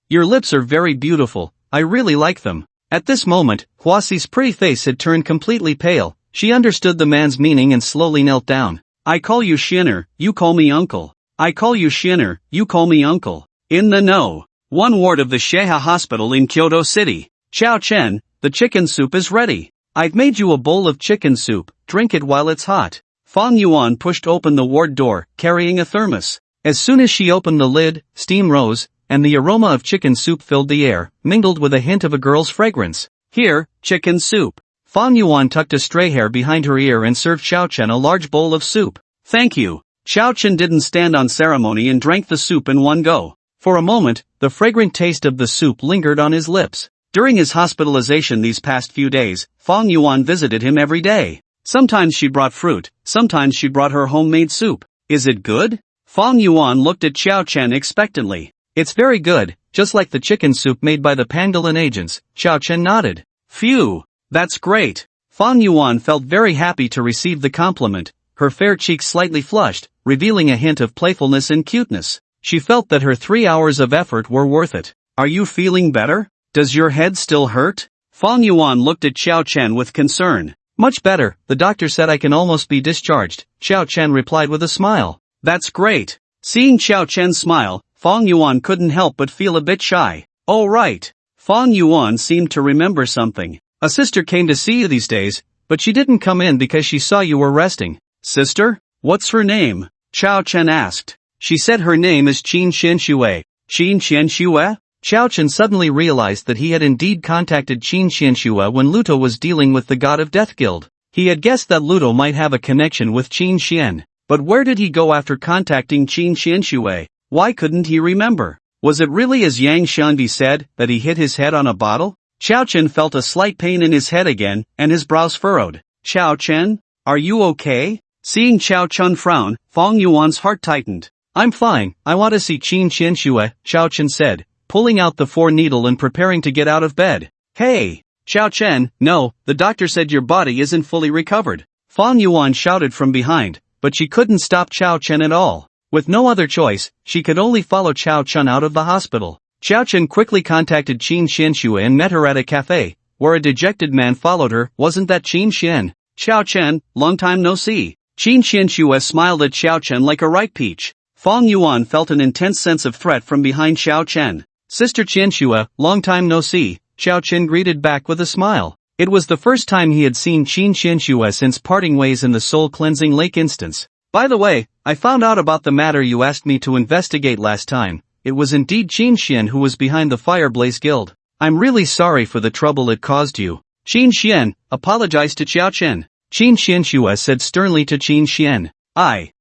Your lips are very beautiful, I really like them. At this moment, Hua Xi's pretty face had turned completely pale. She understood the man's meaning and slowly knelt down. I call you Shinner, you call me uncle. I call you Shinner, you call me uncle. In the know. One ward of the Sheha Hospital in Kyoto City. Xiao Chen, the chicken soup is ready. I've made you a bowl of chicken soup, drink it while it's hot. Fang Yuan pushed open the ward door, carrying a thermos. As soon as she opened the lid, steam rose, and the aroma of chicken soup filled the air, mingled with a hint of a girl's fragrance. Here, chicken soup. Fang Yuan tucked a stray hair behind her ear and served Xiao Chen a large bowl of soup. Thank you. Xiao Chen didn't stand on ceremony and drank the soup in one go. For a moment, the fragrant taste of the soup lingered on his lips. During his hospitalization these past few days, Fang Yuan visited him every day. Sometimes she brought fruit, sometimes she brought her homemade soup. Is it good? Fang Yuan looked at Xiao Chen expectantly. It's very good, just like the chicken soup made by the pangolin agents, Xiao Chen nodded. Phew, that's great. Fang Yuan felt very happy to receive the compliment, her fair cheeks slightly flushed, revealing a hint of playfulness and cuteness. She felt that her 3 hours of effort were worth it. Are you feeling better? Does your head still hurt? Fang Yuan looked at Xiao Chen with concern. Much better, the doctor said I can almost be discharged, Xiao Chen replied with a smile. That's great. Seeing Xiao Chen smile, Fang Yuan couldn't help but feel a bit shy. Oh right. Fang Yuan seemed to remember something. A sister came to see you these days, but she didn't come in because she saw you were resting. Sister? What's her name? Xiao Chen asked. She said her name is Qin Xianxue. Qin Xianxue? Xiao Chen suddenly realized that he had indeed contacted Qin Xianxue when Luto was dealing with the God of Death Guild. He had guessed that Luto might have a connection with Qin Xian. But where did he go after contacting Qin Xianxue? Why couldn't he remember? Was it really as Yang Xiangdi said, that he hit his head on a bottle? Xiao Chen felt a slight pain in his head again, and his brows furrowed. Xiao Chen? Are you okay? Seeing Xiao Chen frown, Fang Yuan's heart tightened. I'm fine, I want to see Qin Xianxue, Xiao Chen said, pulling out the 4 needle and preparing to get out of bed. Hey! Xiao Chen, no, the doctor said your body isn't fully recovered. Fang Yuan shouted from behind, but she couldn't stop Xiao Chen at all. With no other choice, she could only follow Xiao Chen out of the hospital. Xiao Chen quickly contacted Qin Xianxue and met her at a cafe, where a dejected man followed her. Wasn't that Qin Xian? Xiao Chen, long time no see. Qin Xianxue smiled at Xiao Chen like a ripe peach. Fang Yuan felt an intense sense of threat from behind Xiao Chen. Sister Qianxue, long time no see, Xiao Chen greeted back with a smile. It was the first time he had seen Qin Xianxue since parting ways in the soul-cleansing lake instance. By the way, I found out about the matter you asked me to investigate last time. It was indeed Qin Xian who was behind the Fireblaze Guild. I'm really sorry for the trouble it caused you. Qin Xian apologized to Xiao Chen. Qin Xianxue said sternly to Qin Xian. I.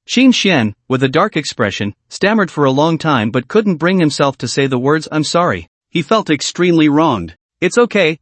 Qin Xian, with a dark expression, stammered for a long time but couldn't bring himself to say the words I'm sorry. He felt extremely wronged. It's okay,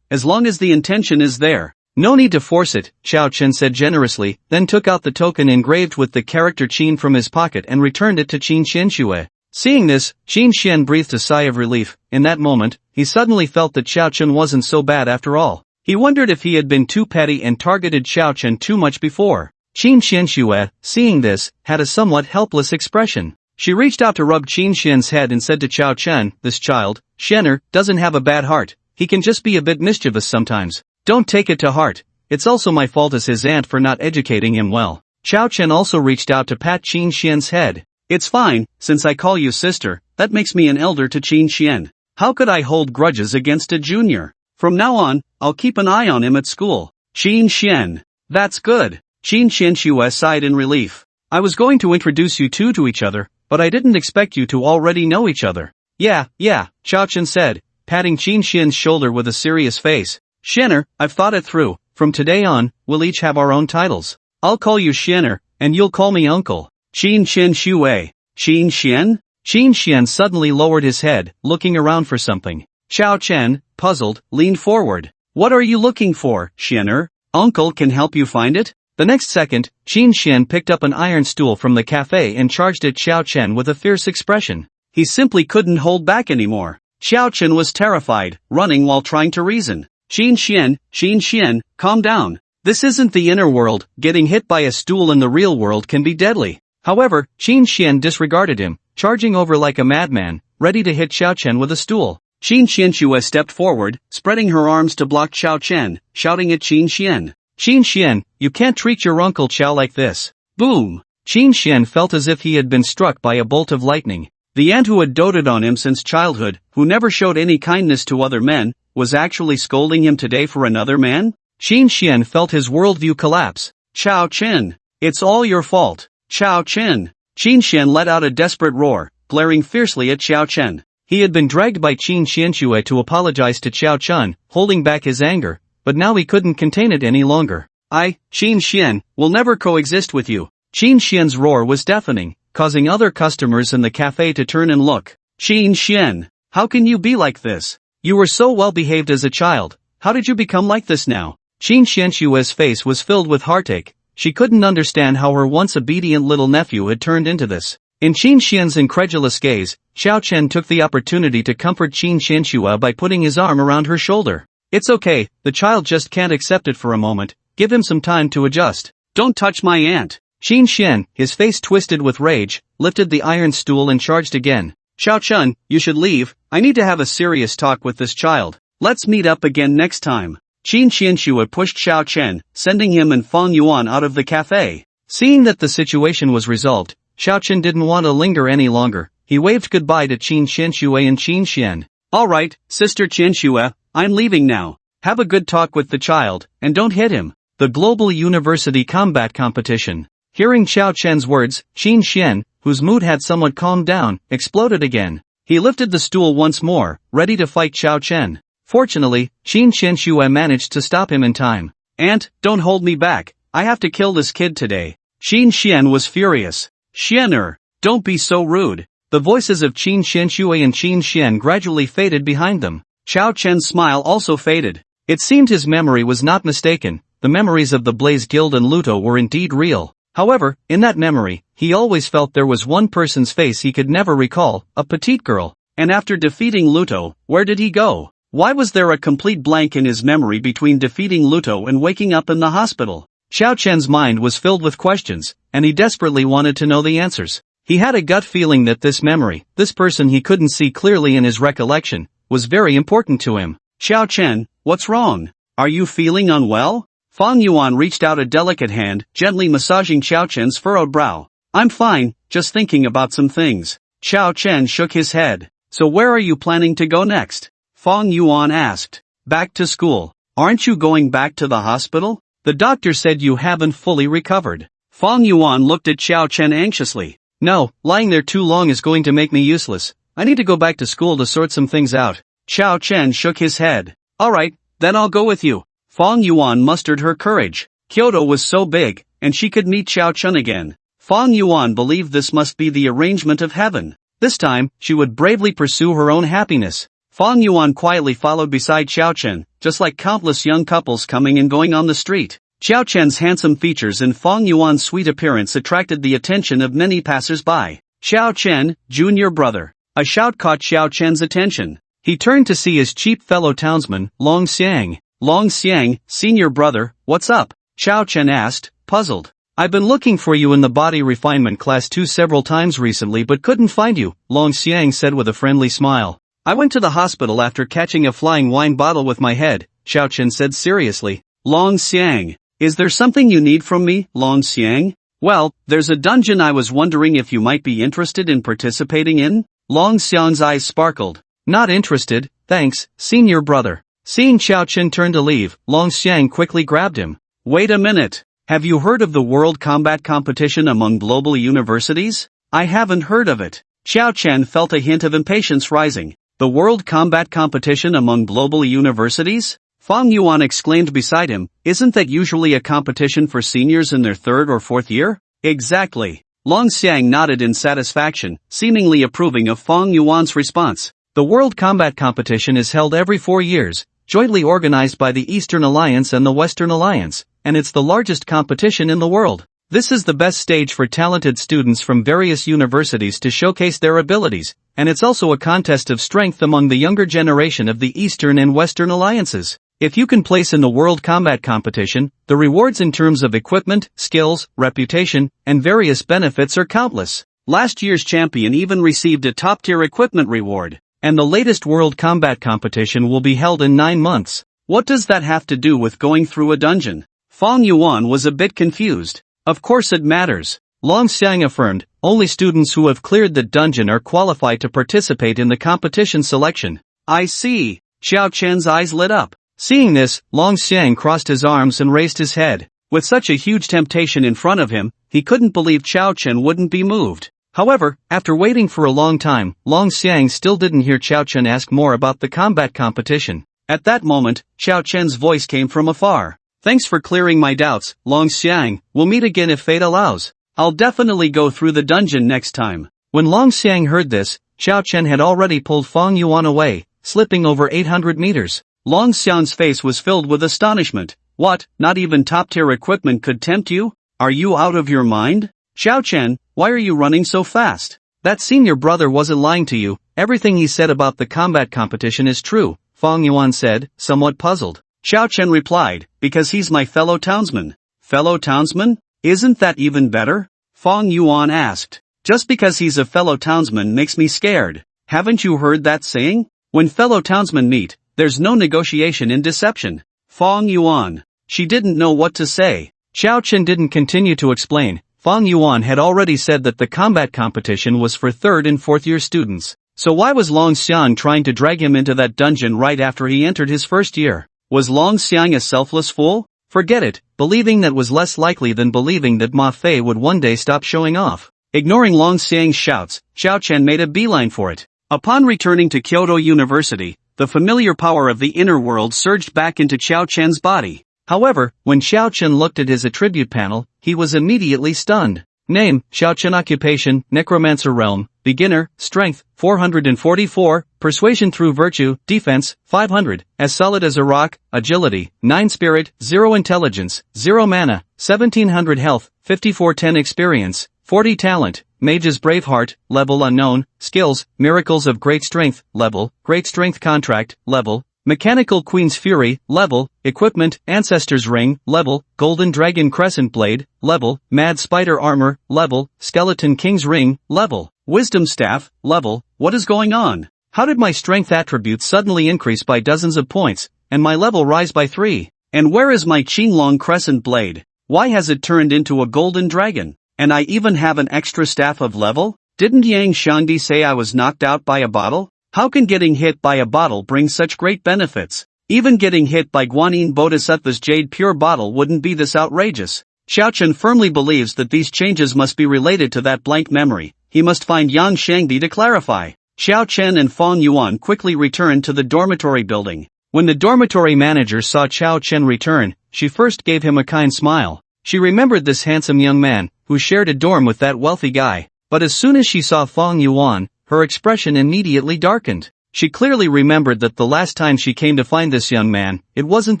as long as the intention is there. No need to force it, Xiao Chen said generously, then took out the token engraved with the character Qin from his pocket and returned it to Qin Xianxue. Seeing this, Qin Xian breathed a sigh of relief. In that moment, he suddenly felt that Xiao Chen wasn't so bad after all. He wondered if he had been too petty and targeted Xiao Chen too much before. Qin Xianxue, seeing this, had a somewhat helpless expression. She reached out to rub Qin Xian's head and said to Xiao Chen, this child, Xianer, doesn't have a bad heart. He can just be a bit mischievous sometimes. Don't take it to heart. It's also my fault as his aunt for not educating him well. Xiao Chen also reached out to pat Qin Xian's head. It's fine, since I call you sister, that makes me an elder to Qin Xian. How could I hold grudges against a junior? From now on, I'll keep an eye on him at school. Qin Xian. That's good. Qin Xianxue sighed in relief. I was going to introduce you two to each other, but I didn't expect you to already know each other. Yeah, Xiao Chen said, patting Qin Xian's shoulder with a serious face. Xianer, I've thought it through. From today on, we'll each have our own titles. I'll call you Xianer, and you'll call me uncle. Qin Xianxue. Qin Xian? Qin Xian suddenly lowered his head, looking around for something. Xiao Chen, puzzled, leaned forward. What are you looking for, Xianer? Uncle can help you find it? The next second, Qin Xian picked up an iron stool from the cafe and charged at Xiao Chen with a fierce expression. He simply couldn't hold back anymore. Xiao Chen was terrified, running while trying to reason. Qin Xian, calm down. This isn't the inner world. Getting hit by a stool in the real world can be deadly. However, Qin Xian disregarded him, charging over like a madman, ready to hit Xiao Chen with a stool. Qin Xianxue stepped forward, spreading her arms to block Xiao Chen, shouting at Qin Xian. Qin Xian, you can't treat your uncle Xiao like this. Boom! Qin Xian felt as if he had been struck by a bolt of lightning. The aunt who had doted on him since childhood, who never showed any kindness to other men, was actually scolding him today for another man? Qin Xian felt his worldview collapse. Xiao Chen! It's all your fault. Xiao Chen! Qin Xian let out a desperate roar, glaring fiercely at Xiao Chen. He had been dragged by Qin Xianxue to apologize to Xiao Chen, holding back his anger, but now he couldn't contain it any longer. I, Qin Xian, will never coexist with you. Qin Xian's roar was deafening, causing other customers in the cafe to turn and look. Qin Xian, how can you be like this? You were so well behaved as a child. How did you become like this now? Qin Xianxue's face was filled with heartache. She couldn't understand how her once obedient little nephew had turned into this. In Qin Xian's incredulous gaze, Xiao Chen took the opportunity to comfort Qin Xianxue by putting his arm around her shoulder. It's okay, the child just can't accept it for a moment. Give him some time to adjust. Don't touch my aunt. Qin Xian, his face twisted with rage, lifted the iron stool and charged again. Xiao Chen, you should leave. I need to have a serious talk with this child. Let's meet up again next time. Qin Xianxue pushed Xiao Chen, sending him and Fang Yuan out of the cafe. Seeing that the situation was resolved, Xiao Chen didn't want to linger any longer. He waved goodbye to Qin Xianxue and Qin Xian. Alright, Sister Qianxue, I'm leaving now. Have a good talk with the child, and don't hit him. The Global University Combat Competition. Hearing Xiao Chen's words, Qin Xian, whose mood had somewhat calmed down, exploded again. He lifted the stool once more, ready to fight Xiao Chen. Fortunately, Qin Xianxue managed to stop him in time. Aunt, don't hold me back. I have to kill this kid today. Qin Xian was furious. Xianer, don't be so rude. The voices of Qin Xianxue and Qin Xian gradually faded behind them. Xiao Chen's smile also faded. It seemed his memory was not mistaken. The memories of the Blaze Guild and Luto were indeed real. However, in that memory, he always felt there was one person's face he could never recall, a petite girl. And after defeating Luto, where did he go? Why was there a complete blank in his memory between defeating Luto and waking up in the hospital? Xiao Chen's mind was filled with questions, and he desperately wanted to know the answers. He had a gut feeling that this memory, this person he couldn't see clearly in his recollection, was very important to him. Xiao Chen, what's wrong? Are you feeling unwell? Fang Yuan reached out a delicate hand, gently massaging Xiao Chen's furrowed brow. I'm fine, just thinking about some things. Xiao Chen shook his head. So where are you planning to go next? Fang Yuan asked. Back to school. Aren't you going back to the hospital? The doctor said you haven't fully recovered. Fang Yuan looked at Xiao Chen anxiously. No, lying there too long is going to make me useless. I need to go back to school to sort some things out. Xiao Chen shook his head. Alright, then I'll go with you. Fang Yuan mustered her courage. Kyoto was so big, and she could meet Xiao Chen again. Fang Yuan believed this must be the arrangement of heaven. This time, she would bravely pursue her own happiness. Fang Yuan quietly followed beside Xiao Chen, just like countless young couples coming and going on the street. Xiao Chen's handsome features and Fang Yuan's sweet appearance attracted the attention of many passers-by. Xiao Chen, junior brother. A shout caught Xiao Chen's attention. He turned to see his cheap fellow townsman, Long Xiang. Long Xiang, senior brother, what's up? Xiao Chen asked, puzzled. I've been looking for you in the body refinement class too several times recently but couldn't find you, Long Xiang said with a friendly smile. I went to the hospital after catching a flying wine bottle with my head, Xiao Chen said seriously. Long Xiang, is there something you need from me, Long Xiang? Well, there's a dungeon I was wondering if you might be interested in participating in? Long Xiang's eyes sparkled. Not interested, thanks, senior brother. Seeing Xiao Chen turn to leave, Long Xiang quickly grabbed him. Wait a minute. Have you heard of the World Combat Competition among global universities? I haven't heard of it. Xiao Chen felt a hint of impatience rising. The World Combat Competition among global universities? Fang Yuan exclaimed beside him, isn't that usually a competition for seniors in their third or fourth year? Exactly. Long Xiang nodded in satisfaction, seemingly approving of Fang Yuan's response. The World Combat Competition is held every 4 years, jointly organized by the Eastern Alliance and the Western Alliance, and it's the largest competition in the world. This is the best stage for talented students from various universities to showcase their abilities, and it's also a contest of strength among the younger generation of the Eastern and Western Alliances. If you can place in the World Combat Competition, the rewards in terms of equipment, skills, reputation, and various benefits are countless. Last year's champion even received a top-tier equipment reward. And the latest World Combat Competition will be held in 9 months. What does that have to do with going through a dungeon? Fang Yuan was a bit confused. Of course it matters. Long Xiang affirmed, only students who have cleared the dungeon are qualified to participate in the competition selection. I see. Xiao Chen's eyes lit up. Seeing this, Long Xiang crossed his arms and raised his head. With such a huge temptation in front of him, he couldn't believe Xiao Chen wouldn't be moved. However, after waiting for a long time, Long Xiang still didn't hear Xiao Chen ask more about the combat competition. At that moment, Xiao Chen's voice came from afar. Thanks for clearing my doubts, Long Xiang, we'll meet again if fate allows. I'll definitely go through the dungeon next time. When Long Xiang heard this, Xiao Chen had already pulled Fang Yuan away, slipping over 800 meters. Long Xiang's face was filled with astonishment. What, not even top-tier equipment could tempt you? Are you out of your mind? Xiao Chen, why are you running so fast? That senior brother wasn't lying to you, everything he said about the combat competition is true, Fang Yuan said, somewhat puzzled. Xiao Chen replied, because he's my fellow townsman. Fellow townsman? Isn't that even better? Fang Yuan asked. Just because he's a fellow townsman makes me scared. Haven't you heard that saying? When fellow townsmen meet, there's no negotiation in deception. Fang Yuan. She didn't know what to say. Xiao Chen didn't continue to explain. Fang Yuan had already said that the combat competition was for 3rd and 4th year students. So why was Long Xiang trying to drag him into that dungeon right after he entered his first year? Was Long Xiang a selfless fool? Forget it, believing that was less likely than believing that Ma Fei would one day stop showing off. Ignoring Long Xiang's shouts, Xiao Chen made a beeline for it. Upon returning to Kyoto University, the familiar power of the inner world surged back into Xiao Chen's body. However, when Xiao Chen looked at his attribute panel, he was immediately stunned. Name, Xiao Chen. Occupation, Necromancer Realm. Beginner, Strength, 444, Persuasion through Virtue, Defense, 500, as solid as a rock, Agility, 9 Spirit, 0 Intelligence, 0 Mana, 1700 Health, 5410 Experience, 40 Talent, Mage's Braveheart, Level Unknown, Skills, Miracles of Great Strength, Level, Great Strength Contract, Level, Mechanical Queen's Fury, Level, Equipment, Ancestor's Ring, Level, Golden Dragon Crescent Blade, Level, Mad Spider Armor, Level, Skeleton King's Ring, Level, Wisdom Staff, Level. What is going on? How did my strength attributes suddenly increase by dozens of points, and my level rise by 3? And where is my Qinglong Crescent Blade? Why has it turned into a golden dragon? And I even have an extra staff of level? Didn't Yang Shangdi say I was knocked out by a bottle? How can getting hit by a bottle bring such great benefits? Even getting hit by Guanyin Bodhisattva's Jade Pure bottle wouldn't be this outrageous. Xiao Chen firmly believes that these changes must be related to that blank memory. He must find Yang Shangdi to clarify. Xiao Chen and Fong Yuan quickly returned to the dormitory building. When the dormitory manager saw Xiao Chen return, she first gave him a kind smile. She remembered this handsome young man, who shared a dorm with that wealthy guy. But as soon as she saw Fong Yuan, her expression immediately darkened. She clearly remembered that the last time she came to find this young man, it wasn't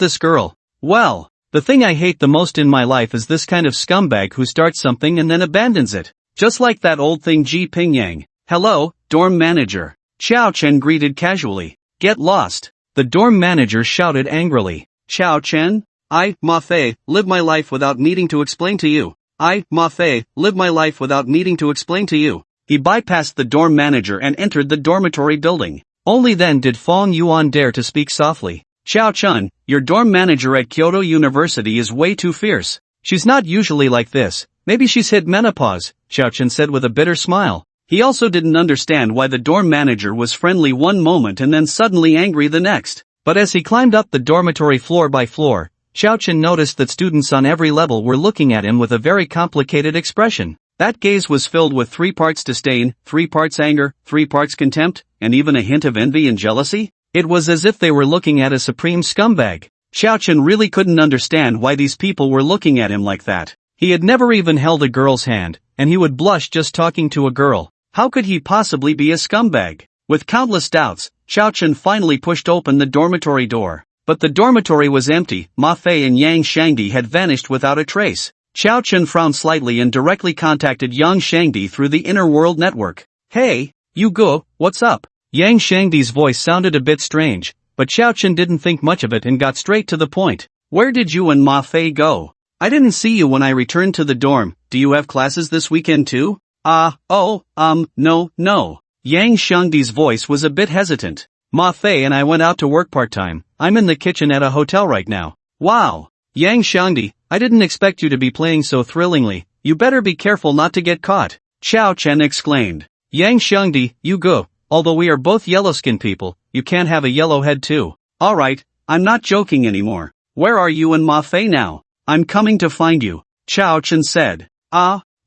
this girl. Well, the thing I hate the most in my life is this kind of scumbag who starts something and then abandons it. Just like that old thing Ji Pingyang. Hello, dorm manager. Xiao Chen greeted casually. Get lost. The dorm manager shouted angrily. Xiao Chen? Ma Fei, live my life without needing to explain to you. Ma Fei, live my life without needing to explain to you. He bypassed the dorm manager and entered the dormitory building. Only then did Fong Yuan dare to speak softly. Xiao Chen, your dorm manager at Kyoto University is way too fierce. She's not usually like this. Maybe she's hit menopause, Xiao Chen said with a bitter smile. He also didn't understand why the dorm manager was friendly one moment and then suddenly angry the next. But as he climbed up the dormitory floor by floor, Xiao Chen noticed that students on every level were looking at him with a very complicated expression. That gaze was filled with 3 parts disdain, 3 parts anger, 3 parts contempt, and even a hint of envy and jealousy. It was as if they were looking at a supreme scumbag. Xiao Chen really couldn't understand why these people were looking at him like that. He had never even held a girl's hand, and he would blush just talking to a girl. How could he possibly be a scumbag? With countless doubts, Xiao Chen finally pushed open the dormitory door. But the dormitory was empty. Ma Fei and Yang Shangdi had vanished without a trace. Xiao Chen frowned slightly and directly contacted Yang Shangdi through the inner world network. Hey, you go, what's up? Yang Shangdi's voice sounded a bit strange, but Xiao Chen didn't think much of it and got straight to the point. Where did you and Ma Fei go? I didn't see you when I returned to the dorm. Do you have classes this weekend too? No. Yang Shangdi's voice was a bit hesitant. Ma Fei and I went out to work part-time. I'm in the kitchen at a hotel right now. Wow. Yang Shangdi, I didn't expect you to be playing so thrillingly. You better be careful not to get caught. Xiao Chen exclaimed. Yang Shangdi, you go. Although we are both yellow-skinned people, you can't have a yellow head too. Alright, I'm not joking anymore. Where are you and Ma Fei now? I'm coming to find you. Xiao Chen said.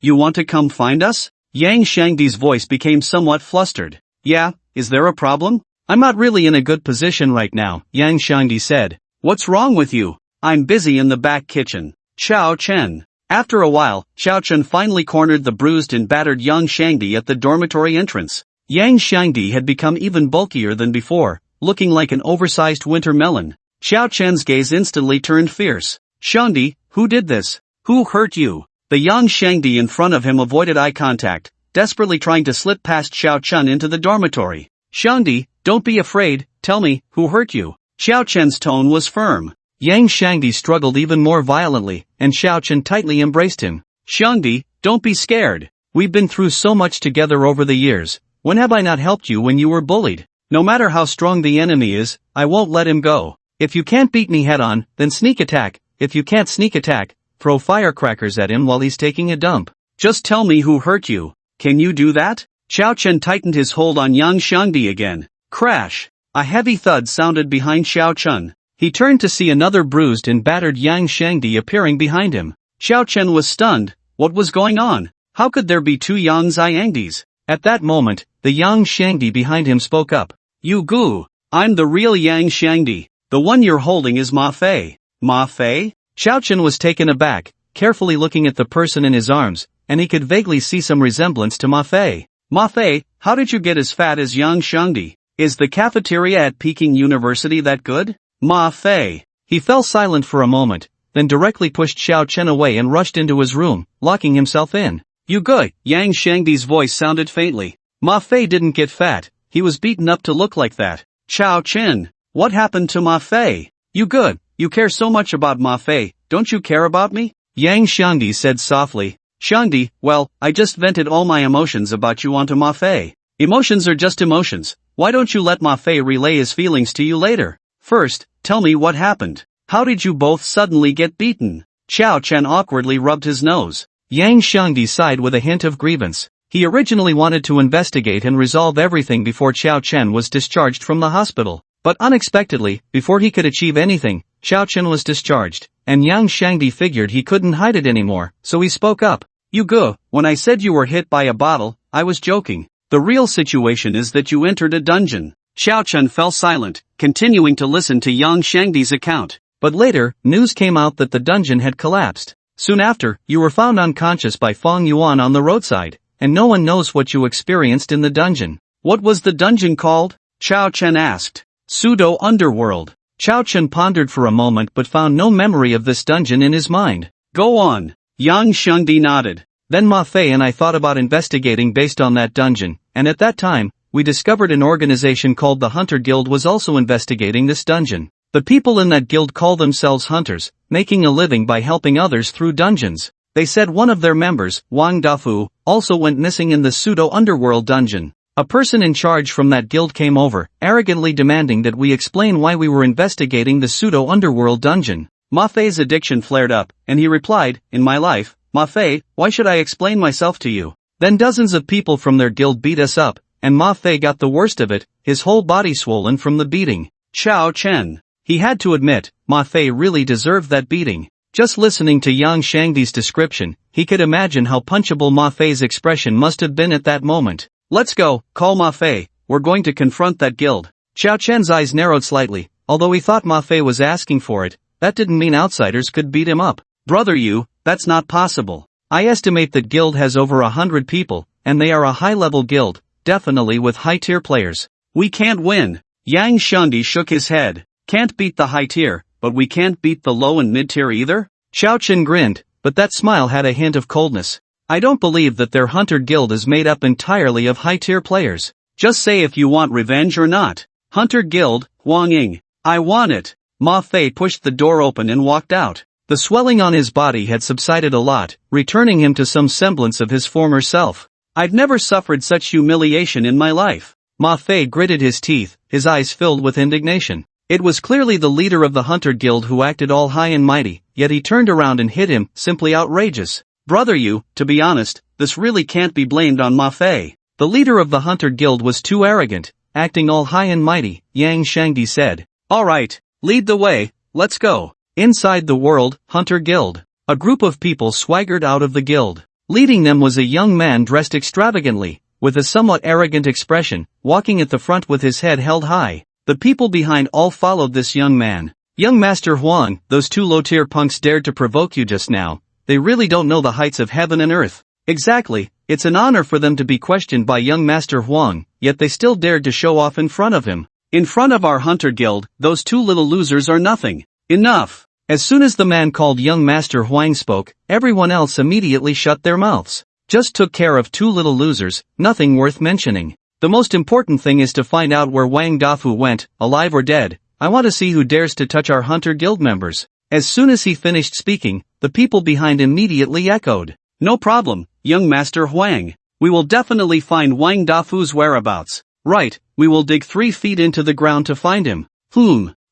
You want to come find us? Yang Shangdi's voice became somewhat flustered. Yeah, is there a problem? I'm not really in a good position right now, Yang Shangdi said. What's wrong with you? I'm busy in the back kitchen. Xiao Chen. After a while, Xiao Chen finally cornered the bruised and battered Yang Shangdi at the dormitory entrance. Yang Shangdi had become even bulkier than before, looking like an oversized winter melon. Xiao Chen's gaze instantly turned fierce. Shangdi, who did this? Who hurt you? The Yang Shangdi in front of him avoided eye contact, desperately trying to slip past Xiao Chen into the dormitory. Shangdi, don't be afraid, tell me, who hurt you? Xiao Chen's tone was firm. Yang Shangdi struggled even more violently, and Xiao Chen tightly embraced him. Shangdi, don't be scared. We've been through so much together over the years. When have I not helped you when you were bullied? No matter how strong the enemy is, I won't let him go. If you can't beat me head on, then sneak attack. If you can't sneak attack, throw firecrackers at him while he's taking a dump. Just tell me who hurt you. Can you do that? Xiao Chen tightened his hold on Yang Shangdi again. Crash! A heavy thud sounded behind Xiao Chen. He turned to see another bruised and battered Yang Shangdi appearing behind him. Xiao Chen was stunned. What was going on? How could there be 2 Yang Xiangdis? At that moment, the Yang Shangdi behind him spoke up. You goo! I'm the real Yang Shangdi. The one you're holding is Ma Fei. Ma Fei? Xiao Chen was taken aback, carefully looking at the person in his arms, and he could vaguely see some resemblance to Ma Fei. Ma Fei, how did you get as fat as Yang Shangdi? Is the cafeteria at Peking University that good? Ma Fei. He fell silent for a moment, then directly pushed Xiao Chen away and rushed into his room, locking himself in. You good? Yang Shangdi's voice sounded faintly. Ma Fei didn't get fat, he was beaten up to look like that. Xiao Chen. What happened to Ma Fei? You good? You care so much about Ma Fei, don't you care about me? Yang Shangdi said softly. Shangdi, well, I just vented all my emotions about you onto Ma Fei. Emotions are just emotions. Why don't you let Ma Fei relay his feelings to you later? First, tell me what happened. How did you both suddenly get beaten? Xiao Chen awkwardly rubbed his nose. Yang Shangdi sighed with a hint of grievance. He originally wanted to investigate and resolve everything before Xiao Chen was discharged from the hospital. But unexpectedly, before he could achieve anything, Xiao Chen was discharged, and Yang Shangdi figured he couldn't hide it anymore, so he spoke up. You go, when I said you were hit by a bottle, I was joking. The real situation is that you entered a dungeon. Xiao Chen fell silent, continuing to listen to Yang Shangdi's account. But later, news came out that the dungeon had collapsed. Soon after, you were found unconscious by Feng Yuan on the roadside, and no one knows what you experienced in the dungeon. What was the dungeon called? Xiao Chen asked. Pseudo Underworld. Xiao Chen pondered for a moment but found no memory of this dungeon in his mind. Go on. Yang Shangdi nodded. Then Ma Fei and I thought about investigating based on that dungeon, and at that time, we discovered an organization called the Hunter Guild was also investigating this dungeon. The people in that guild call themselves hunters, making a living by helping others through dungeons. They said one of their members, Wang Dafu, also went missing in the pseudo-underworld dungeon. A person in charge from that guild came over, arrogantly demanding that we explain why we were investigating the pseudo-underworld dungeon. Ma Fei's addiction flared up, and he replied, in my life, Ma Fei, why should I explain myself to you? Then dozens of people from their guild beat us up, and Ma Fei got the worst of it, his whole body swollen from the beating. Xiao Chen. He had to admit, Ma Fei really deserved that beating. Just listening to Yang Shangdi's description, he could imagine how punchable Ma Fei's expression must have been at that moment. Let's go, call Ma Fei, we're going to confront that guild. Xiao Chen's eyes narrowed slightly, although he thought Ma Fei was asking for it, that didn't mean outsiders could beat him up. Brother you, that's not possible. I estimate that guild has over 100 people, and they are a high-level guild, definitely with high-tier players. We can't win. Yang Shangdi shook his head. Can't beat the high-tier, but we can't beat the low and mid-tier either? Xiao Chen grinned, but that smile had a hint of coldness. I don't believe that their hunter guild is made up entirely of high-tier players. Just say if you want revenge or not. Hunter guild, Huang Ying. I want it. Ma Fei pushed the door open and walked out. The swelling on his body had subsided a lot, returning him to some semblance of his former self. I've never suffered such humiliation in my life. Ma Fei gritted his teeth, his eyes filled with indignation. It was clearly the leader of the Hunter Guild who acted all high and mighty, yet he turned around and hit him, simply outrageous. Brother you, to be honest, this really can't be blamed on Ma Fei. The leader of the Hunter Guild was too arrogant, acting all high and mighty, Yang Shangdi said. Alright, lead the way, let's go. Inside the World Hunter Guild, a group of people swaggered out of the guild. Leading them was a young man dressed extravagantly, with a somewhat arrogant expression, walking at the front with his head held high. The people behind all followed this young man. Young Master Huang, those two low-tier punks dared to provoke you just now. They really don't know the heights of heaven and earth. Exactly, it's an honor for them to be questioned by young Master Huang, yet they still dared to show off in front of him. In front of our Hunter Guild, those two little losers are nothing. Enough. As soon as the man called young Master Huang spoke, everyone else immediately shut their mouths. Just took care of two little losers, nothing worth mentioning. The most important thing is to find out where Wang Dafu went, alive or dead. I want to see who dares to touch our Hunter Guild members. As soon as he finished speaking, the people behind immediately echoed. No problem, young Master Huang. We will definitely find Wang Dafu's whereabouts. Right, we will dig 3 feet into the ground to find him.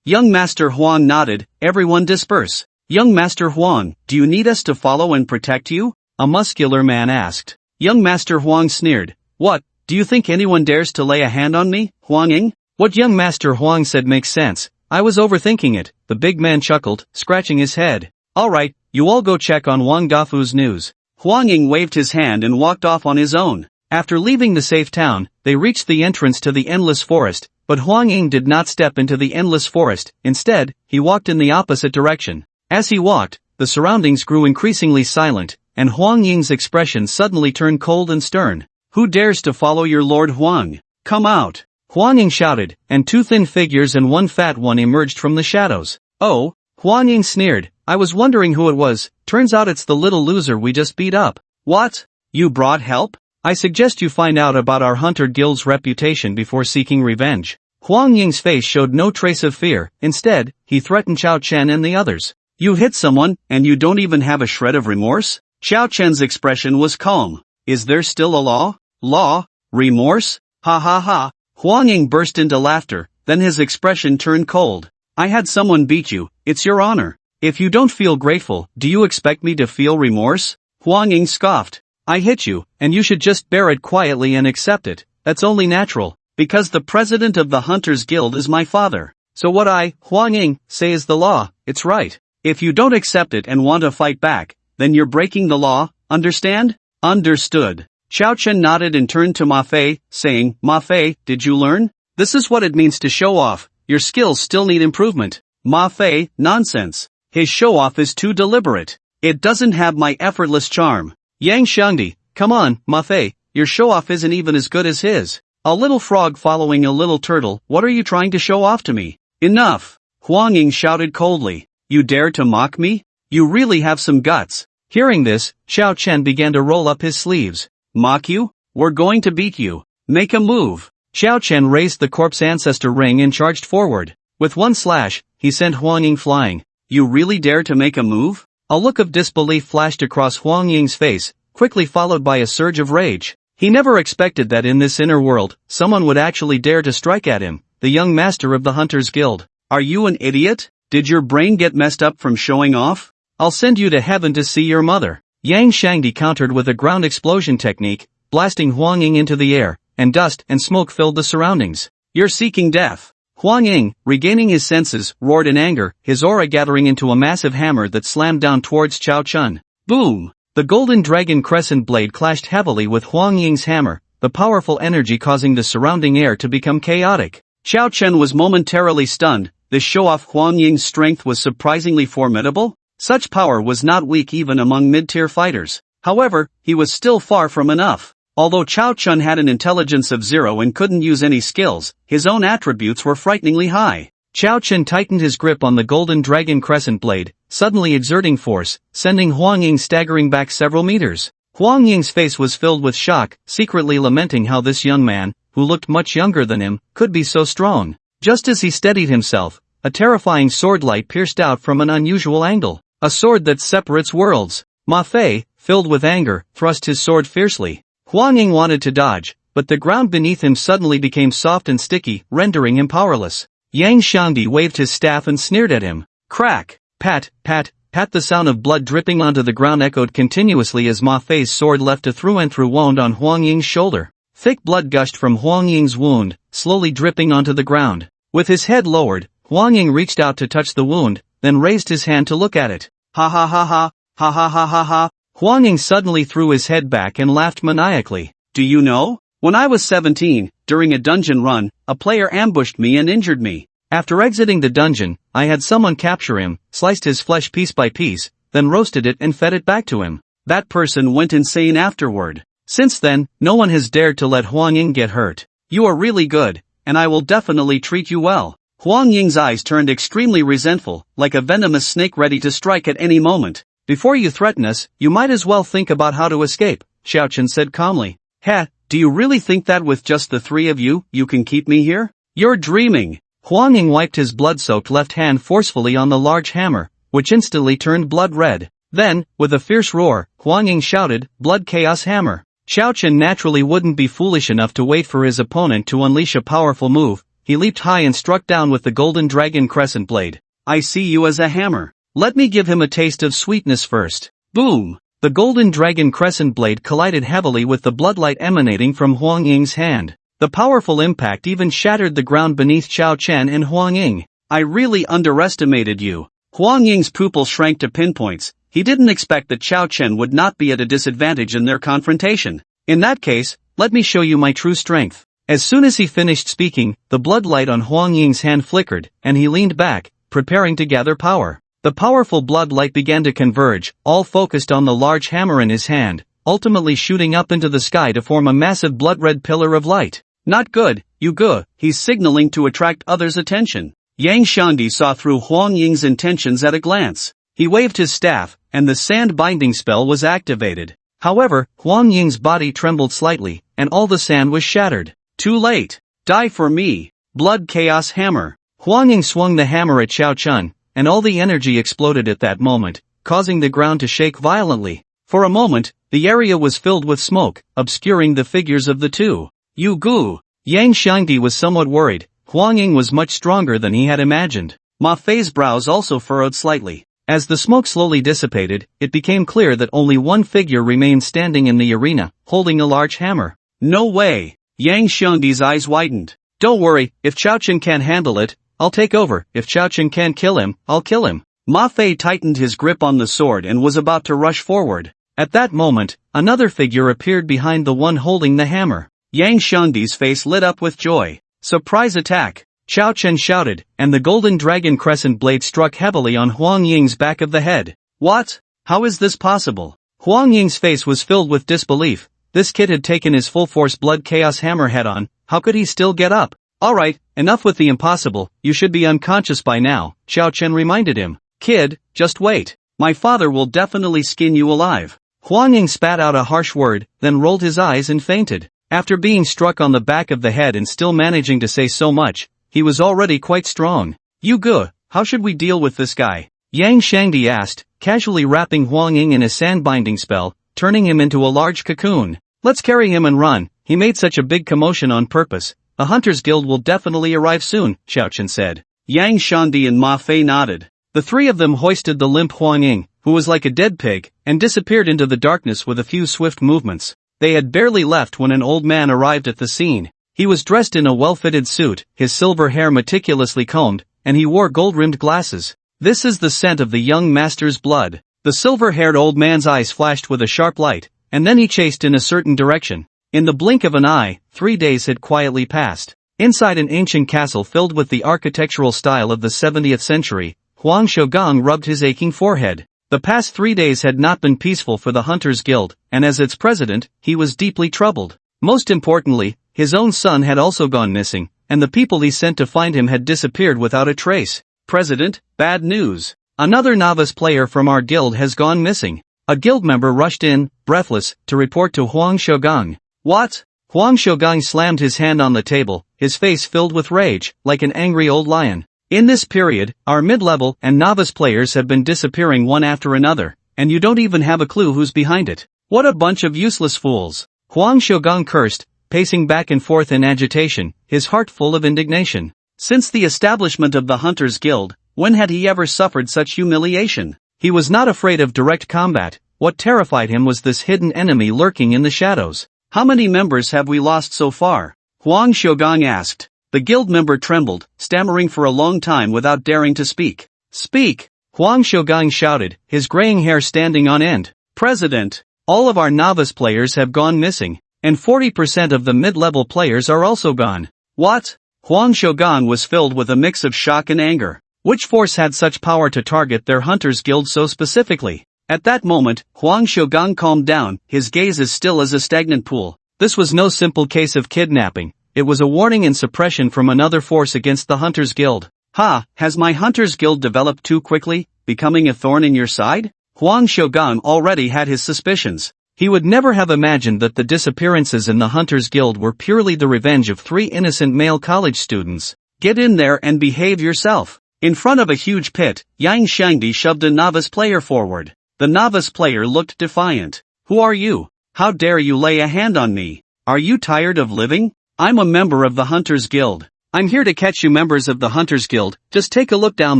Young Master Huang nodded, everyone disperse. Young Master Huang, do you need us to follow and protect you? A muscular man asked. Young Master Huang sneered. What? Do you think anyone dares to lay a hand on me, Huang Ying? What young Master Huang said makes sense. I was overthinking it, the big man chuckled, scratching his head. Alright, you all go check on Wang Dafu's news. Huang Ying waved his hand and walked off on his own. After leaving the safe town, they reached the entrance to the endless forest, but Huang Ying did not step into the endless forest. Instead, he walked in the opposite direction. As he walked, the surroundings grew increasingly silent, and Huang Ying's expression suddenly turned cold and stern. Who dares to follow your Lord Huang? Come out! Huang Ying shouted, and 2 thin figures and 1 fat one emerged from the shadows. Oh, Huang Ying sneered, I was wondering who it was, turns out it's the little loser we just beat up. What? You brought help? I suggest you find out about our Hunter Guild's reputation before seeking revenge. Huang Ying's face showed no trace of fear, instead, he threatened Xiao Chen and the others. You hit someone, and you don't even have a shred of remorse? Xiao Chen's expression was calm. Is there still a law? Law? Remorse? Ha ha ha. Huang Ying burst into laughter, then his expression turned cold. I had someone beat you, it's your honor. If you don't feel grateful, do you expect me to feel remorse? Huang Ying scoffed. I hit you, and you should just bear it quietly and accept it, that's only natural. Because the president of the Hunters Guild is my father. So what I, Huang Ying, say is the law, it's right. If you don't accept it and want to fight back, then you're breaking the law, understand? Understood. Xiao Chen nodded and turned to Ma Fei, saying, Ma Fei, did you learn? This is what it means to show off, your skills still need improvement. Ma Fei, nonsense. His show-off is too deliberate. It doesn't have my effortless charm. Yang Xiangdi, come on, Ma Fei, your show-off isn't even as good as his. A little frog following a little turtle, what are you trying to show off to me? Enough! Huang Ying shouted coldly. You dare to mock me? You really have some guts. Hearing this, Xiao Chen began to roll up his sleeves. Mock you? We're going to beat you. Make a move. Xiao Chen raised the corpse ancestor ring and charged forward. With one slash, he sent Huang Ying flying. You really dare to make a move? A look of disbelief flashed across Huang Ying's face, quickly followed by a surge of rage. He never expected that in this inner world, someone would actually dare to strike at him, the young master of the Hunters Guild. Are you an idiot? Did your brain get messed up from showing off? I'll send you to heaven to see your mother. Yang Xiangdi countered with a ground explosion technique, blasting Huang Ying into the air, and dust and smoke filled the surroundings. You're seeking death. Huang Ying, regaining his senses, roared in anger, his aura gathering into a massive hammer that slammed down towards Xiao Chen. Boom! The golden dragon crescent blade clashed heavily with Huang Ying's hammer, the powerful energy causing the surrounding air to become chaotic. Xiao Chen was momentarily stunned. This show-off Huang Ying's strength was surprisingly formidable. Such power was not weak even among mid-tier fighters. However, he was still far from enough. Although Xiao Chen had an intelligence of 0 and couldn't use any skills, his own attributes were frighteningly high. Xiao Chen tightened his grip on the golden dragon crescent blade, suddenly exerting force, sending Huang Ying staggering back several meters. Huang Ying's face was filled with shock, secretly lamenting how this young man, who looked much younger than him, could be so strong. Just as he steadied himself, a terrifying sword light pierced out from an unusual angle. A sword that separates worlds. Ma Fei, filled with anger, thrust his sword fiercely. Huang Ying wanted to dodge, but the ground beneath him suddenly became soft and sticky, rendering him powerless. Yang Xiangdi waved his staff and sneered at him. Crack! Pat, pat, pat. The sound of blood dripping onto the ground echoed continuously as Ma Fei's sword left a through-and-through wound on Huang Ying's shoulder. Thick blood gushed from Huang Ying's wound, slowly dripping onto the ground. With his head lowered, Huang Ying reached out to touch the wound, then raised his hand to look at it. Ha ha ha ha, ha ha ha ha ha. Huang Ying suddenly threw his head back and laughed maniacally. Do you know? When I was 17, during a dungeon run, a player ambushed me and injured me. After exiting the dungeon, I had someone capture him, sliced his flesh piece by piece, then roasted it and fed it back to him. That person went insane afterward. Since then, no one has dared to let Huang Ying get hurt. You are really good, and I will definitely treat you well. Huang Ying's eyes turned extremely resentful, like a venomous snake ready to strike at any moment. Before you threaten us, you might as well think about how to escape, Xiao Chen said calmly. Heh, do you really think that with just the three of you, you can keep me here? You're dreaming. Huang Ying wiped his blood-soaked left hand forcefully on the large hammer, which instantly turned blood red. Then, with a fierce roar, Huang Ying shouted, Blood Chaos Hammer. Xiao Chen naturally wouldn't be foolish enough to wait for his opponent to unleash a powerful move. He leaped high and struck down with the golden dragon crescent blade. I see you as a hammer. Let me give him a taste of sweetness first. Boom! The golden dragon crescent blade collided heavily with the bloodlight emanating from Huang Ying's hand. The powerful impact even shattered the ground beneath Xiao Chen and Huang Ying. I really underestimated you. Huang Ying's pupils shrank to pinpoints. He didn't expect that Xiao Chen would not be at a disadvantage in their confrontation. In that case, let me show you my true strength. As soon as he finished speaking, the bloodlight on Huang Ying's hand flickered, and he leaned back, preparing to gather power. The powerful bloodlight began to converge, all focused on the large hammer in his hand, ultimately shooting up into the sky to form a massive blood-red pillar of light. Not good, you go, he's signaling to attract others' attention. Yang Xiangdi saw through Huang Ying's intentions at a glance. He waved his staff, and the sand binding spell was activated. However, Huang Ying's body trembled slightly, and all the sand was shattered. Too late. Die for me. Blood Chaos Hammer. Huang Ying swung the hammer at Xiao Chen, and all the energy exploded at that moment, causing the ground to shake violently. For a moment, the area was filled with smoke, obscuring the figures of the two. You goo. Yang Xiangdi was somewhat worried. Huang Ying was much stronger than he had imagined. Ma Fei's brows also furrowed slightly. As the smoke slowly dissipated, it became clear that only one figure remained standing in the arena, holding a large hammer. No way. Yang Xiangdi's eyes widened. Don't worry, if Chao Chen can't handle it, I'll take over. If Chao Chen can't kill him, I'll kill him. Ma Fei tightened his grip on the sword and was about to rush forward. At that moment, another figure appeared behind the one holding the hammer. Yang Xiangdi's face lit up with joy. Surprise attack! Chao Chen shouted, and the golden dragon crescent blade struck heavily on Huang Ying's back of the head. What? How is this possible? Huang Ying's face was filled with disbelief. This kid had taken his full-force blood chaos hammer head-on, how could he still get up? Alright, enough with the impossible, you should be unconscious by now, Chao Chen reminded him. Kid, just wait. My father will definitely skin you alive. Huang Ying spat out a harsh word, then rolled his eyes and fainted. After being struck on the back of the head and still managing to say so much, he was already quite strong. Yu Ge, how should we deal with this guy? Yang Xiangdi asked, casually wrapping Huang Ying in a sand-binding spell, turning him into a large cocoon. Let's carry him and run, he made such a big commotion on purpose. A hunter's guild will definitely arrive soon, Chao Chen said. Yang Xiangdi and Ma Fei nodded. The three of them hoisted the limp Huang Ying, who was like a dead pig, and disappeared into the darkness with a few swift movements. They had barely left when an old man arrived at the scene. He was dressed in a well-fitted suit, his silver hair meticulously combed, and he wore gold-rimmed glasses. This is the scent of the young master's blood. The silver-haired old man's eyes flashed with a sharp light, and then he chased in a certain direction. In the blink of an eye, 3 days had quietly passed. Inside an ancient castle filled with the architectural style of the 70th century, Huang Shougang rubbed his aching forehead. The past 3 days had not been peaceful for the Hunters Guild, and as its president, he was deeply troubled. Most importantly, his own son had also gone missing, and the people he sent to find him had disappeared without a trace. President, bad news. Another novice player from our guild has gone missing. A guild member rushed in, breathless, to report to Huang Shougang. What? Huang Shougang slammed his hand on the table, his face filled with rage, like an angry old lion. In this period, our mid-level and novice players have been disappearing one after another, and you don't even have a clue who's behind it. What a bunch of useless fools. Huang Shougang cursed, pacing back and forth in agitation, his heart full of indignation. Since the establishment of the Hunters Guild, when had he ever suffered such humiliation? He was not afraid of direct combat. What terrified him was this hidden enemy lurking in the shadows. How many members have we lost so far? Huang Shougang asked. The guild member trembled, stammering for a long time without daring to speak. Speak! Huang Shougang shouted, his graying hair standing on end. President! All of our novice players have gone missing, and 40% of the mid-level players are also gone. What? Huang Shougang was filled with a mix of shock and anger. Which force had such power to target their Hunters Guild so specifically? At that moment, Huang Shougang calmed down, his gaze as still as a stagnant pool. This was no simple case of kidnapping. It was a warning and suppression from another force against the Hunters Guild. Ha, has my Hunters Guild developed too quickly, becoming a thorn in your side? Huang Shougang already had his suspicions. He would never have imagined that the disappearances in the Hunters Guild were purely the revenge of 3 innocent male college students. Get in there and behave yourself. In front of a huge pit, Yang Xiangdi shoved a novice player forward. The novice player looked defiant. Who are you? How dare you lay a hand on me? Are you tired of living? I'm a member of the Hunters Guild. I'm here to catch you members of the Hunters Guild, just take a look down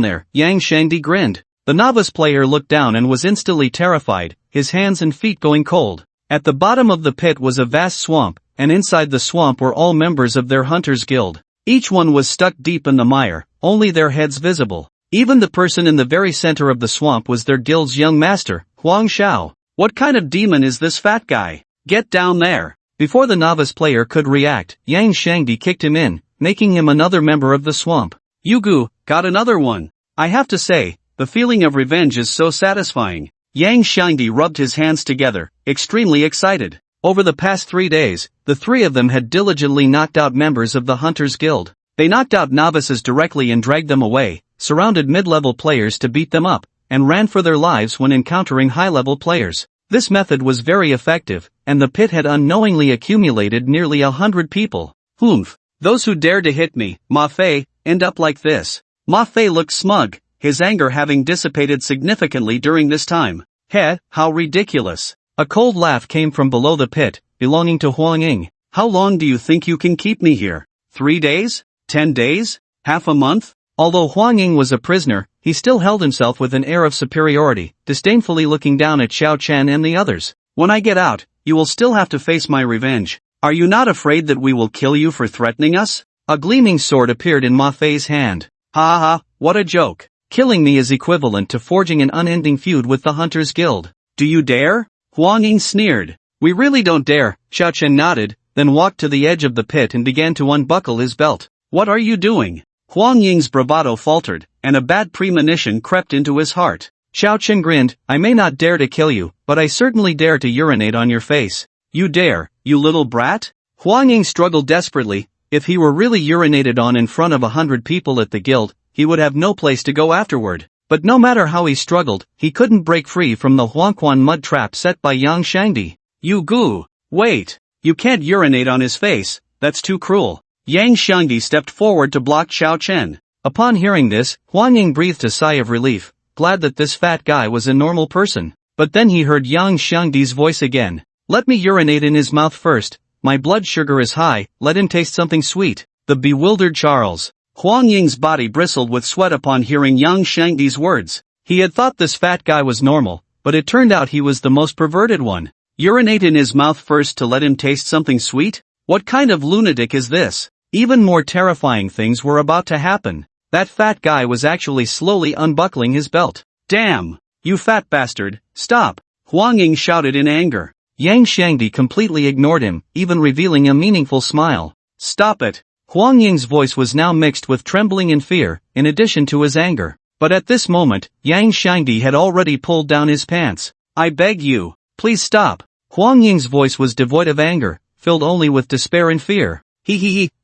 there, Yang Xiangdi grinned. The novice player looked down and was instantly terrified, his hands and feet going cold. At the bottom of the pit was a vast swamp, and inside the swamp were all members of their Hunters Guild. Each one was stuck deep in the mire, only their heads visible. Even the person in the very center of the swamp was their guild's young master, Huang Xiao. What kind of demon is this fat guy? Get down there! Before the novice player could react, Yang Xiangdi kicked him in, making him another member of the swamp. Yugu, got another one. I have to say, the feeling of revenge is so satisfying. Yang Xiangdi rubbed his hands together, extremely excited. Over the past 3 days, the 3 of them had diligently knocked out members of the Hunters Guild. They knocked out novices directly and dragged them away, surrounded mid-level players to beat them up, and ran for their lives when encountering high-level players. This method was very effective, and the pit had unknowingly accumulated nearly 100 people. Humph! Those who dare to hit me, Ma Fei, end up like this. Ma Fei looked smug, his anger having dissipated significantly during this time. Heh, how ridiculous. A cold laugh came from below the pit, belonging to Huang Ying. How long do you think you can keep me here? 3 days? 10 days? Half a month? Although Huang Ying was a prisoner, he still held himself with an air of superiority, disdainfully looking down at Xiao Chen and the others. When I get out, you will still have to face my revenge. Are you not afraid that we will kill you for threatening us? A gleaming sword appeared in Ma Fei's hand. Ha ha, what a joke. Killing me is equivalent to forging an unending feud with the Hunters Guild. Do you dare? Huang Ying sneered. We really don't dare, Xiao Chen nodded, then walked to the edge of the pit and began to unbuckle his belt. What are you doing? Huang Ying's bravado faltered, and a bad premonition crept into his heart. Xiao Chen grinned, I may not dare to kill you, but I certainly dare to urinate on your face. You dare, you little brat? Huang Ying struggled desperately. If he were really urinated on in front of 100 people at the guild, he would have no place to go afterward. But no matter how he struggled, he couldn't break free from the Huangquan mud trap set by Yang Shangdi. You goo! Wait! You can't urinate on his face, that's too cruel. Yang Shangdi stepped forward to block Xiao Chen. Upon hearing this, Huang Ying breathed a sigh of relief, glad that this fat guy was a normal person. But then he heard Yang Shangdi's voice again. Let me urinate in his mouth first, my blood sugar is high, let him taste something sweet. The bewildered Charles. Huang Ying's body bristled with sweat upon hearing Yang Shangdi's words. He had thought this fat guy was normal, but it turned out he was the most perverted one. Urinate in his mouth first to let him taste something sweet? What kind of lunatic is this? Even more terrifying things were about to happen. That fat guy was actually slowly unbuckling his belt. Damn! You fat bastard, stop! Huang Ying shouted in anger. Yang Shangdi completely ignored him, even revealing a meaningful smile. Stop it! Huang Ying's voice was now mixed with trembling and fear, in addition to his anger. But at this moment, Yang Shangdi had already pulled down his pants. I beg you, please stop. Huang Ying's voice was devoid of anger, filled only with despair and fear.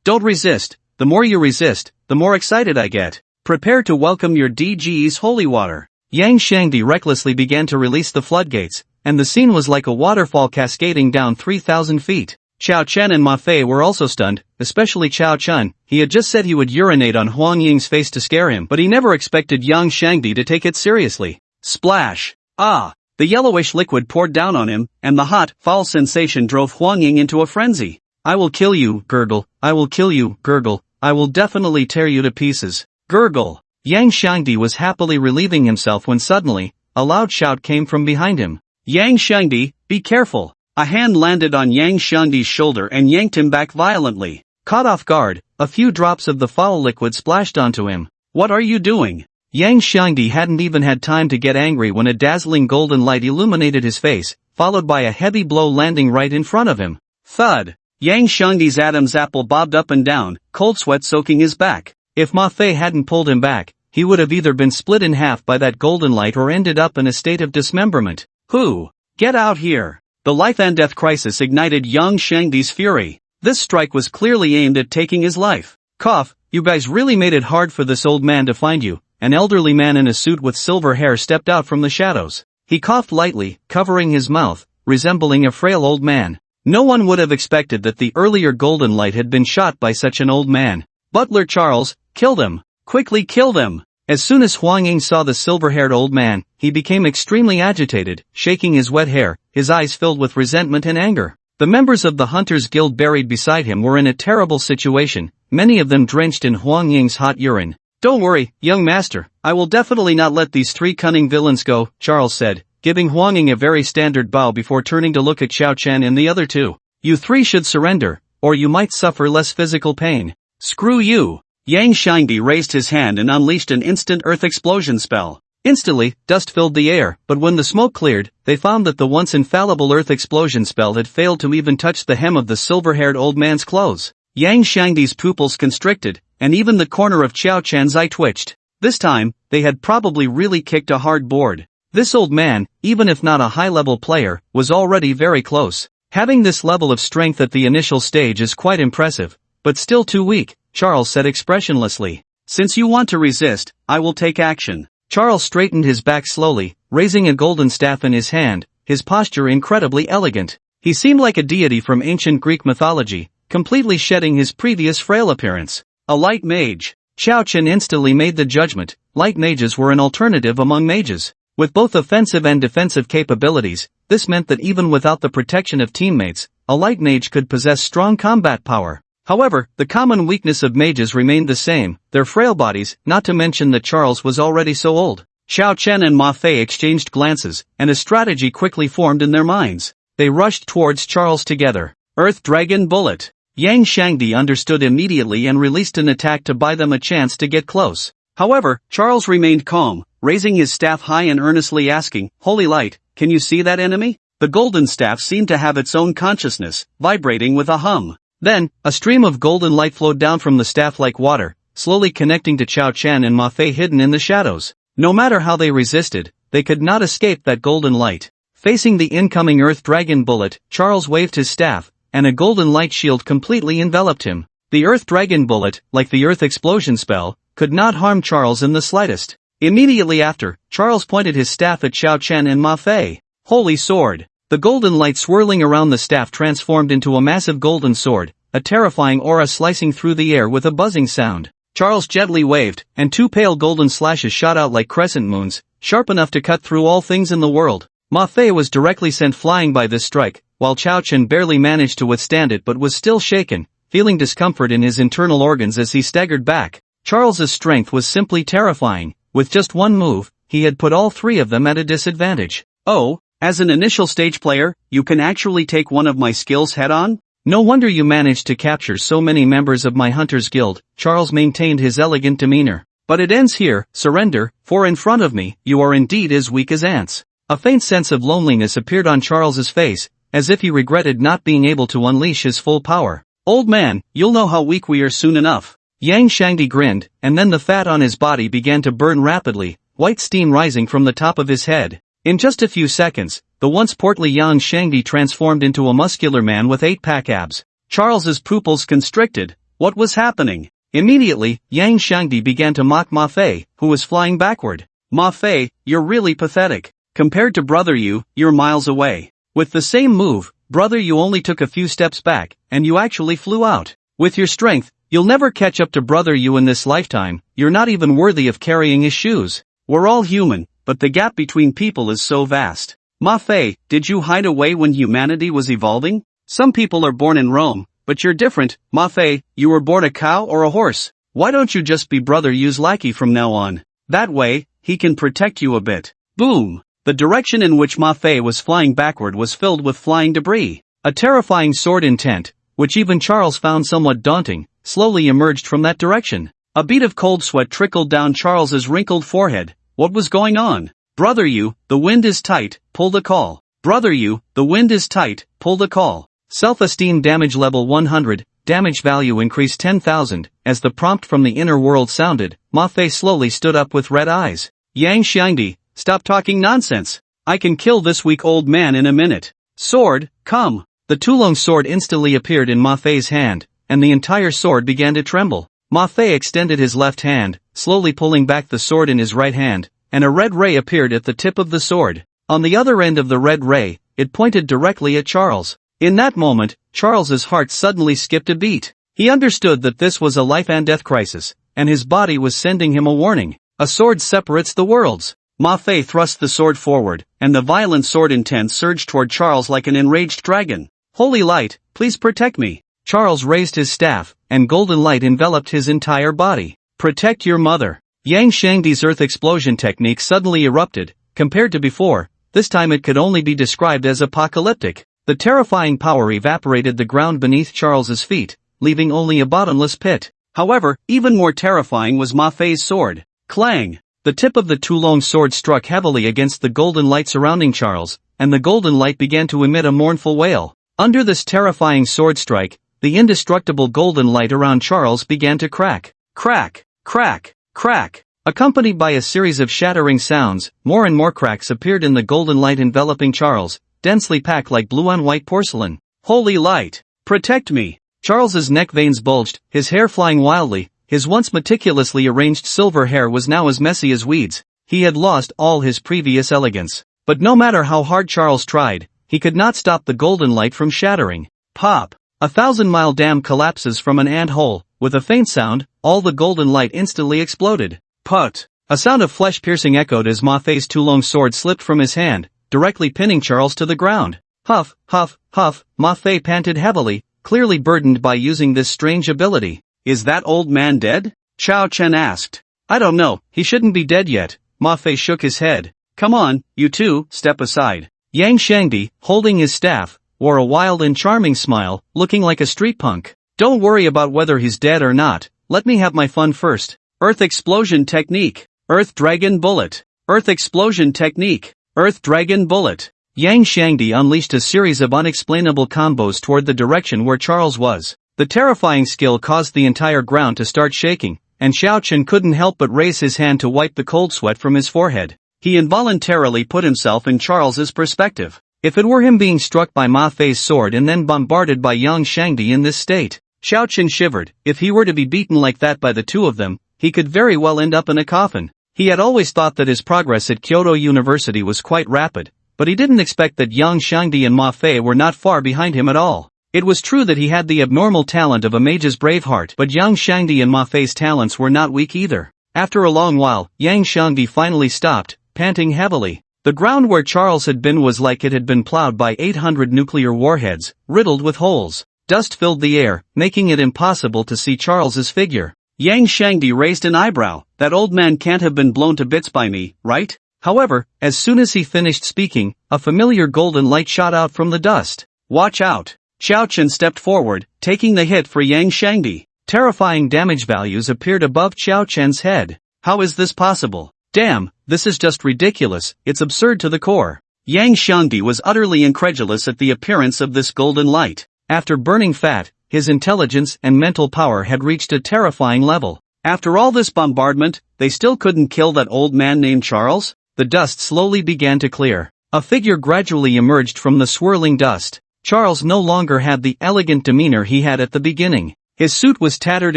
Don't resist. The more you resist, the more excited I get. Prepare to welcome your DG's holy water. Yang Shangdi recklessly began to release the floodgates, and the scene was like a waterfall cascading down 3,000 feet. Xiao Chen and Ma Fei were also stunned, especially Xiao Chen. He had just said he would urinate on Huang Ying's face to scare him, but he never expected Yang Shangdi to take it seriously. Splash! Ah! The yellowish liquid poured down on him, and the hot, foul sensation drove Huang Ying into a frenzy. I will kill you, gurgle. I will kill you, gurgle. I will definitely tear you to pieces. Gurgle. Yang Shangdi was happily relieving himself when suddenly, a loud shout came from behind him. Yang Shangdi, be careful. A hand landed on Yang Shangdi's shoulder and yanked him back violently. Caught off guard, a few drops of the foul liquid splashed onto him. What are you doing? Yang Shangdi hadn't even had time to get angry when a dazzling golden light illuminated his face, followed by a heavy blow landing right in front of him. Thud! Yang Shangdi's Adam's apple bobbed up and down, cold sweat soaking his back. If Ma Fei hadn't pulled him back, he would have either been split in half by that golden light or ended up in a state of dismemberment. Who? Get out here! The life and death crisis ignited Yang Shangdi's fury. This strike was clearly aimed at taking his life. Cough, you guys really made it hard for this old man to find you. An elderly man in a suit with silver hair stepped out from the shadows. He coughed lightly, covering his mouth, resembling a frail old man. No one would have expected that the earlier golden light had been shot by such an old man. Butler Charles, kill them! Quickly kill them! As soon as Huang Ying saw the silver-haired old man, he became extremely agitated, shaking his wet hair, his eyes filled with resentment and anger. The members of the Hunters Guild buried beside him were in a terrible situation, many of them drenched in Huang Ying's hot urine. Don't worry, young master, I will definitely not let these three cunning villains go, Charles said, giving Huang Ying a very standard bow before turning to look at Xiao Chen and the other two. You three should surrender, or you might suffer less physical pain. Screw you! Yang Shangdi raised his hand and unleashed an instant earth explosion spell. Instantly, dust filled the air, but when the smoke cleared, they found that the once infallible earth explosion spell had failed to even touch the hem of the silver-haired old man's clothes. Yang Shangdi's pupils constricted, and even the corner of Xiao Chen's eye twitched. This time, they had probably really kicked a hard board. This old man, even if not a high-level player, was already very close. Having this level of strength at the initial stage is quite impressive, but still too weak, Charles said expressionlessly. Since you want to resist, I will take action. Charles straightened his back slowly, raising a golden staff in his hand, his posture incredibly elegant. He seemed like a deity from ancient Greek mythology, completely shedding his previous frail appearance. A light mage. Xiao Chen instantly made the judgment, light mages were an alternative among mages. With both offensive and defensive capabilities, this meant that even without the protection of teammates, a light mage could possess strong combat power. However, the common weakness of mages remained the same, their frail bodies, not to mention that Charles was already so old. Xiao Chen and Ma Fei exchanged glances, and a strategy quickly formed in their minds. They rushed towards Charles together. Earth Dragon Bullet. Yang Shangdi understood immediately and released an attack to buy them a chance to get close. However, Charles remained calm, raising his staff high and earnestly asking, "Holy Light, can you see that enemy?" The golden staff seemed to have its own consciousness, vibrating with a hum. Then, a stream of golden light flowed down from the staff like water, slowly connecting to Chao Chen and Ma Fei hidden in the shadows. No matter how they resisted, they could not escape that golden light. Facing the incoming Earth Dragon Bullet, Charles waved his staff, and a golden light shield completely enveloped him. The Earth Dragon Bullet, like the Earth Explosion spell, could not harm Charles in the slightest. Immediately after, Charles pointed his staff at Chao Chen and Ma Fei. Holy Sword! The golden light swirling around the staff transformed into a massive golden sword, a terrifying aura slicing through the air with a buzzing sound. Charles gently waved, and two pale golden slashes shot out like crescent moons, sharp enough to cut through all things in the world. Ma Fei was directly sent flying by this strike, while Chao Chen barely managed to withstand it but was still shaken, feeling discomfort in his internal organs as he staggered back. Charles's strength was simply terrifying. With just one move, he had put all three of them at a disadvantage. Oh, as an initial stage player, you can actually take one of my skills head-on? No wonder you managed to capture so many members of my Hunters Guild. Charles maintained his elegant demeanor. But it ends here, surrender, for in front of me, you are indeed as weak as ants. A faint sense of loneliness appeared on Charles's face, as if he regretted not being able to unleash his full power. Old man, you'll know how weak we are soon enough. Yang Shangdi grinned, and then the fat on his body began to burn rapidly, white steam rising from the top of his head. In just a few seconds, the once portly Yang Shangdi transformed into a muscular man with 8-pack abs. Charles's pupils constricted. What was happening? Immediately, Yang Shangdi began to mock Ma Fei, who was flying backward. Ma Fei, you're really pathetic. Compared to Brother Yu, you're miles away. With the same move, Brother Yu only took a few steps back, and you actually flew out. With your strength, you'll never catch up to Brother Yu in this lifetime. You're not even worthy of carrying his shoes. We're all human, but the gap between people is so vast. Ma Fei, did you hide away when humanity was evolving? Some people are born in Rome, but you're different. Ma Fei, you were born a cow or a horse. Why don't you just be Brother Yu's lackey from now on? That way, he can protect you a bit. Boom! The direction in which Ma Fei was flying backward was filled with flying debris. A terrifying sword intent, which even Charles found somewhat daunting, slowly emerged from that direction. A bead of cold sweat trickled down Charles's wrinkled forehead. What was going on? Brother Yu, the wind is tight, pull the call. Brother Yu, the wind is tight, pull the call. Self-esteem damage level 100, damage value increased 10,000, as the prompt from the inner world sounded. Ma Fei slowly stood up with red eyes. Yang Xiangdi, stop talking nonsense. I can kill this weak old man in a minute. Sword, come. The Tulong sword instantly appeared in Ma Fei's hand, and the entire sword began to tremble. Ma Fei extended his left hand, slowly pulling back the sword in his right hand, and a red ray appeared at the tip of the sword. On the other end of the red ray, it pointed directly at Charles. In that moment, Charles's heart suddenly skipped a beat. He understood that this was a life and death crisis, and his body was sending him a warning. A sword separates the worlds. Ma Fei thrust the sword forward, and the violent sword intent surged toward Charles like an enraged dragon. Holy Light, please protect me. Charles raised his staff, and golden light enveloped his entire body. Protect your mother. Yang Shangdi's earth explosion technique suddenly erupted. Compared to before, this time it could only be described as apocalyptic. The terrifying power evaporated the ground beneath Charles's feet, leaving only a bottomless pit. However, even more terrifying was Ma Fei's sword. Clang! The tip of the Tulong sword struck heavily against the golden light surrounding Charles, and the golden light began to emit a mournful wail. Under this terrifying sword strike, the indestructible golden light around Charles began to crack. Crack! Crack! Crack! Accompanied by a series of shattering sounds, more and more cracks appeared in the golden light enveloping Charles, densely packed like blue on white porcelain. Holy Light! Protect me! Charles's neck veins bulged, his hair flying wildly. His once meticulously arranged silver hair was now as messy as weeds. He had lost all his previous elegance. But no matter how hard Charles tried, he could not stop the golden light from shattering. Pop! A 1,000-mile dam collapses from an ant hole. With a faint sound, all the golden light instantly exploded. Put! A sound of flesh-piercing echoed as Ma Fei's Tulong sword slipped from his hand, directly pinning Charles to the ground. Huff, huff, huff, Ma Fei panted heavily, clearly burdened by using this strange ability. Is that old man dead? Chao Chen asked. I don't know, he shouldn't be dead yet. Ma Fei shook his head. Come on, you two, step aside. Yang Shangdi, holding his staff, wore a wild and charming smile, looking like a street punk. Don't worry about whether he's dead or not, let me have my fun first. Earth Explosion Technique. Earth Dragon Bullet. Earth Explosion Technique. Earth Dragon Bullet. Yang Shangdi unleashed a series of unexplainable combos toward the direction where Charles was. The terrifying skill caused the entire ground to start shaking, and Xiao Chen couldn't help but raise his hand to wipe the cold sweat from his forehead. He involuntarily put himself in Charles's perspective. If it were him being struck by Ma Fei's sword and then bombarded by Yang Shangdi in this state, Xiao Chen shivered. If he were to be beaten like that by the two of them, he could very well end up in a coffin. He had always thought that his progress at Kyoto University was quite rapid, but he didn't expect that Yang Shangdi and Ma Fei were not far behind him at all. It was true that he had the abnormal talent of a mage's brave heart, but Yang Shangdi and Ma Fei's talents were not weak either. After a long while, Yang Shangdi finally stopped, panting heavily. The ground where Charles had been was like it had been plowed by 800 nuclear warheads, riddled with holes. Dust filled the air, making it impossible to see Charles's figure. Yang Shangdi raised an eyebrow. That old man can't have been blown to bits by me, right? However, as soon as he finished speaking, a familiar golden light shot out from the dust. Watch out! Xiao Chen stepped forward, taking the hit for Yang Shangdi. Terrifying damage values appeared above Xiao Chen's head. How is this possible? Damn, this is just ridiculous, it's absurd to the core. Yang Shangdi was utterly incredulous at the appearance of this golden light. After burning fat, his intelligence and mental power had reached a terrifying level. After all this bombardment, they still couldn't kill that old man named Charles? The dust slowly began to clear. A figure gradually emerged from the swirling dust. Charles no longer had the elegant demeanor he had at the beginning. His suit was tattered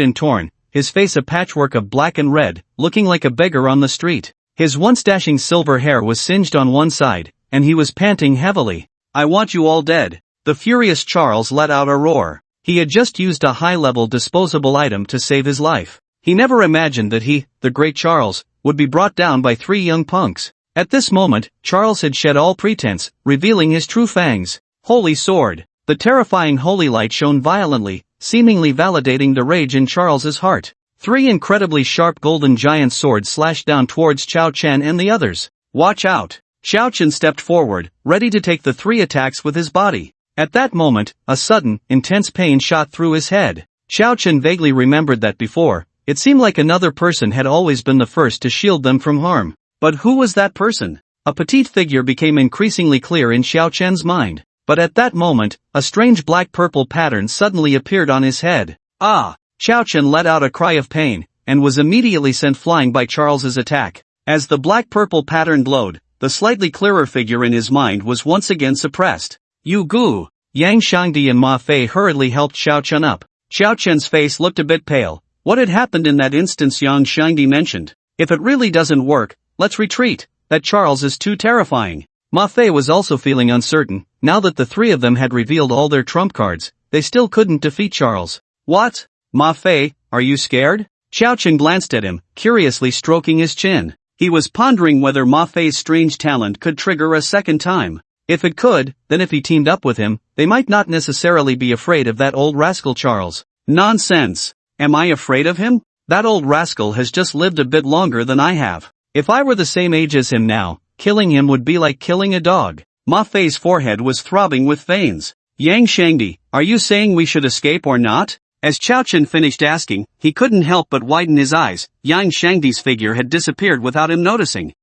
and torn, his face a patchwork of black and red, looking like a beggar on the street. His once dashing silver hair was singed on one side, and he was panting heavily. I want you all dead. The furious Charles let out a roar. He had just used a high-level disposable item to save his life. He never imagined that he, the great Charles, would be brought down by three young punks. At this moment, Charles had shed all pretense, revealing his true fangs. Holy sword! The terrifying holy light shone violently, seemingly validating the rage in Charles's heart. Three incredibly sharp golden giant swords slashed down towards Xiao Chen and the others. Watch out! Xiao Chen stepped forward, ready to take the three attacks with his body. At that moment, a sudden, intense pain shot through his head. Xiao Chen vaguely remembered that before, it seemed like another person had always been the first to shield them from harm. But who was that person? A petite figure became increasingly clear in Xiao Chen's mind. But at that moment, a strange black-purple pattern suddenly appeared on his head. Ah! Xiao Chen let out a cry of pain, and was immediately sent flying by Charles's attack. As the black-purple pattern glowed, the slightly clearer figure in his mind was once again suppressed. You goo! Yang Shangdi and Ma Fei hurriedly helped Xiao Chen up. Xiao Chen's face looked a bit pale. What had happened in that instance Yang Shangdi mentioned? If it really doesn't work, let's retreat. That Charles is too terrifying. Ma Fei was also feeling uncertain. Now that the three of them had revealed all their trump cards, they still couldn't defeat Charles. What? Ma Fei, are you scared? Xiao Chen glanced at him, curiously stroking his chin. He was pondering whether Ma Fei's strange talent could trigger a second time. If it could, then if he teamed up with him, they might not necessarily be afraid of that old rascal Charles. Nonsense! Am I afraid of him? That old rascal has just lived a bit longer than I have. If I were the same age as him now, killing him would be like killing a dog. Ma Fei's forehead was throbbing with veins. Yang Shangdi, are you saying we should escape or not? As Xiao Chen finished asking, he couldn't help but widen his eyes. Yang Shangdi's figure had disappeared without him noticing.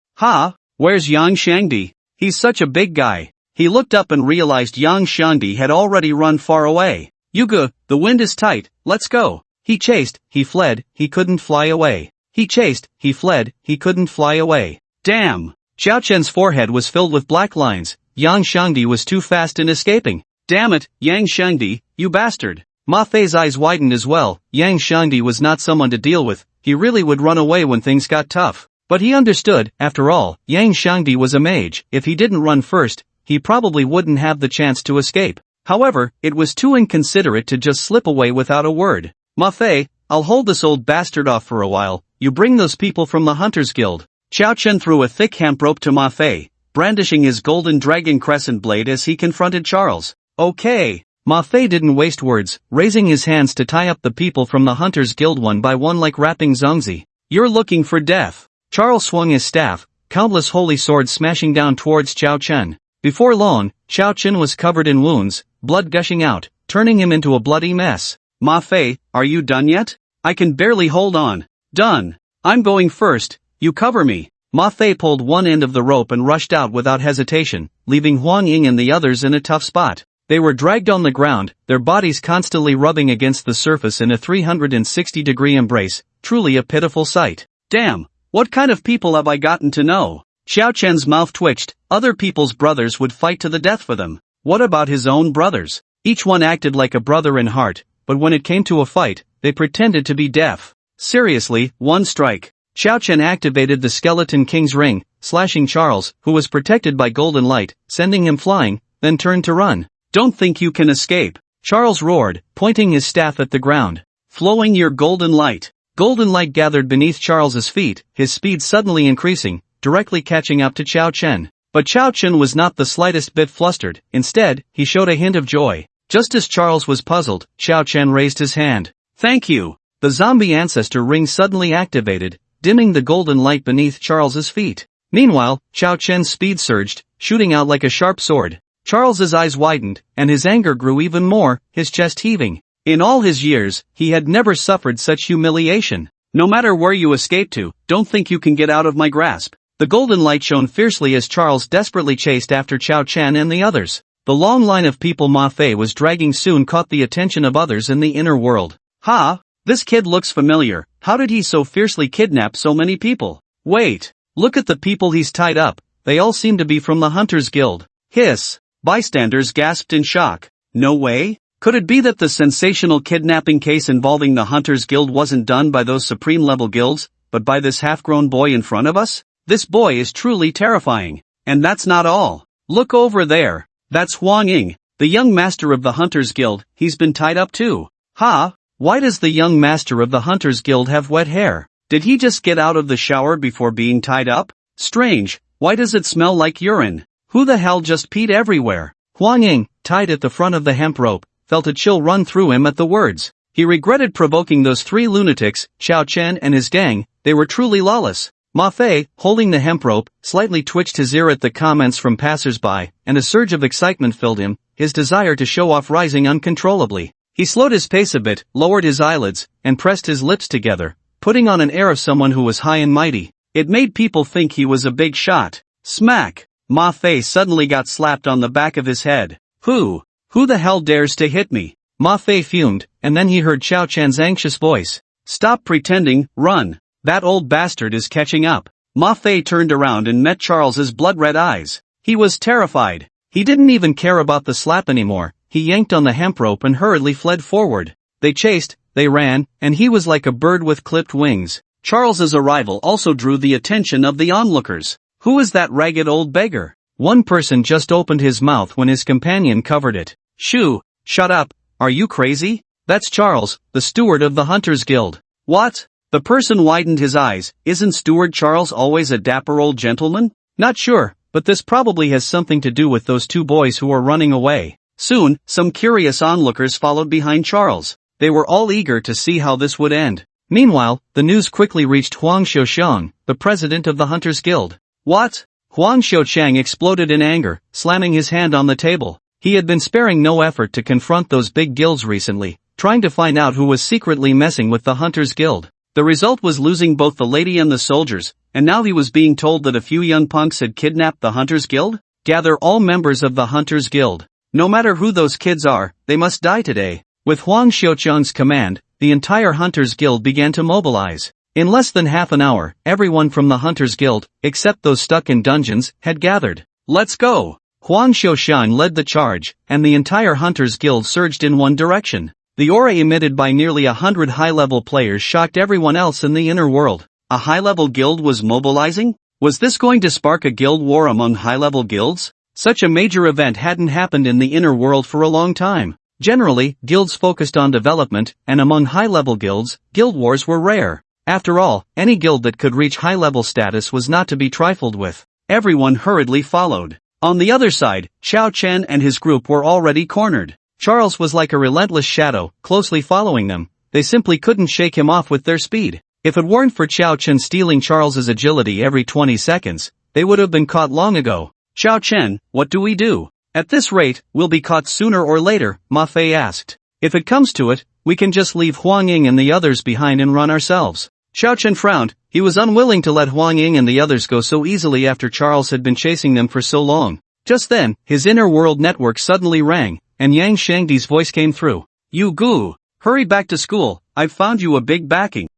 Where's Yang Shangdi? He's such a big guy. He looked up and realized Yang Shangdi had already run far away. Yuga, the wind is tight, let's go. He chased, he fled, he couldn't fly away. He chased, he fled, he couldn't fly away. Damn! Xiao Chen's forehead was filled with black lines. Yang Shangdi was too fast in escaping. Damn it, Yang Shangdi, you bastard. Ma Fei's eyes widened as well. Yang Shangdi was not someone to deal with. He really would run away when things got tough. But he understood, after all, Yang Shangdi was a mage. If he didn't run first, he probably wouldn't have the chance to escape. However, it was too inconsiderate to just slip away without a word. Ma Fei, I'll hold this old bastard off for a while. You bring those people from the Hunters Guild. Xiao Chen threw a thick hemp rope to Ma Fei, brandishing his golden dragon crescent blade as he confronted Charles. Okay. Ma Fei didn't waste words, raising his hands to tie up the people from the Hunters Guild one by one like wrapping zongzi. You're looking for death. Charles swung his staff, countless holy swords smashing down towards Xiao Chen. Before long, Xiao Chen was covered in wounds, blood gushing out, turning him into a bloody mess. Ma Fei, are you done yet? I can barely hold on. Done. I'm going first, you cover me. Ma Fei pulled one end of the rope and rushed out without hesitation, leaving Huang Ying and the others in a tough spot. They were dragged on the ground, their bodies constantly rubbing against the surface in a 360-degree embrace, truly a pitiful sight. Damn, what kind of people have I gotten to know? Xiao Chen's mouth twitched. Other people's brothers would fight to the death for them. What about his own brothers? Each one acted like a brother in heart, but when it came to a fight, they pretended to be deaf. Seriously, one strike. Xiao Chen activated the Skeleton King's ring, slashing Charles, who was protected by golden light, sending him flying, then turned to run. Don't think you can escape, Charles roared, pointing his staff at the ground. Flowing your golden light. Golden light gathered beneath Charles's feet, his speed suddenly increasing, directly catching up to Xiao Chen. But Xiao Chen was not the slightest bit flustered. Instead, he showed a hint of joy. Just as Charles was puzzled, Xiao Chen raised his hand. Thank you. The zombie ancestor ring suddenly activated, dimming the golden light beneath Charles's feet. Meanwhile, Xiao Chen's speed surged, shooting out like a sharp sword. Charles's eyes widened, and his anger grew even more, his chest heaving. In all his years, he had never suffered such humiliation. No matter where you escape to, don't think you can get out of my grasp. The golden light shone fiercely as Charles desperately chased after Xiao Chen and the others. The long line of people Ma Fei was dragging soon caught the attention of others in the inner world. Ha! This kid looks familiar. How did he so fiercely kidnap so many people? Wait! Look at the people he's tied up. They all seem to be from the Hunters Guild. Hiss! Bystanders gasped in shock. No way? Could it be that the sensational kidnapping case involving the Hunters Guild wasn't done by those supreme-level guilds, but by this half-grown boy in front of us? This boy is truly terrifying. And that's not all. Look over there. That's Huang Ying, the young master of the Hunters Guild. He's been tied up too. Ha! Why does the young master of the Hunters Guild have wet hair? Did he just get out of the shower before being tied up? Strange. Why does it smell like urine? Who the hell just peed everywhere? Huang Ying, tied at the front of the hemp rope, felt a chill run through him at the words. He regretted provoking those three lunatics, Xiao Chen and his gang. They were truly lawless. Ma Fei, holding the hemp rope, slightly twitched his ear at the comments from passers-by, and a surge of excitement filled him, his desire to show off rising uncontrollably. He slowed his pace a bit, lowered his eyelids, and pressed his lips together, putting on an air of someone who was high and mighty. It made people think he was a big shot. Smack! Ma Fei suddenly got slapped on the back of his head. Who the hell dares to hit me? Ma Fei fumed, and then he heard Xiao Chen's anxious voice. Stop pretending, run. That old bastard is catching up. Ma Fei turned around and met Charles's blood-red eyes. He was terrified. He didn't even care about the slap anymore. He yanked on the hemp rope and hurriedly fled forward. They chased, they ran, and he was like a bird with clipped wings. Charles's arrival also drew the attention of the onlookers. Who is that ragged old beggar? One person just opened his mouth when his companion covered it. Shoo! Shut up! Are you crazy? That's Charles, the steward of the Hunters Guild. What? The person widened his eyes. Isn't Steward Charles always a dapper old gentleman? Not sure, but this probably has something to do with those two boys who are running away. Soon, some curious onlookers followed behind Charles. They were all eager to see how this would end. Meanwhile, the news quickly reached Huang Xiuxiang, the president of the Hunters Guild. What? Huang Xiuqiang exploded in anger, slamming his hand on the table. He had been sparing no effort to confront those big guilds recently, trying to find out who was secretly messing with the Hunters Guild. The result was losing both the lady and the soldiers, and now he was being told that a few young punks had kidnapped the Hunters Guild? Gather all members of the Hunters Guild. No matter who those kids are, they must die today. With Huang Xiuqiang's command, the entire Hunters Guild began to mobilize. In less than half an hour, everyone from the Hunters Guild, except those stuck in dungeons, had gathered. Let's go! Huang Xiuxiang led the charge, and the entire Hunters Guild surged in one direction. The aura emitted by nearly 100 high-level players shocked everyone else in the inner world. A high-level guild was mobilizing? Was this going to spark a guild war among high-level guilds? Such a major event hadn't happened in the inner world for a long time. Generally, guilds focused on development, and among high-level guilds, guild wars were rare. After all, any guild that could reach high-level status was not to be trifled with. Everyone hurriedly followed. On the other side, Xiao Chen and his group were already cornered. Charles was like a relentless shadow, closely following them. They simply couldn't shake him off with their speed. If it weren't for Xiao Chen stealing Charles's agility every 20 seconds, they would have been caught long ago. Xiao Chen, what do we do? At this rate, we'll be caught sooner or later, Ma Fei asked. If it comes to it, we can just leave Huang Ying and the others behind and run ourselves. Xiao Chen frowned. He was unwilling to let Huang Ying and the others go so easily after Charles had been chasing them for so long. Just then, his inner world network suddenly rang, and Yang Shangdi's voice came through. You Gu! Hurry back to school, I've found you a big backing.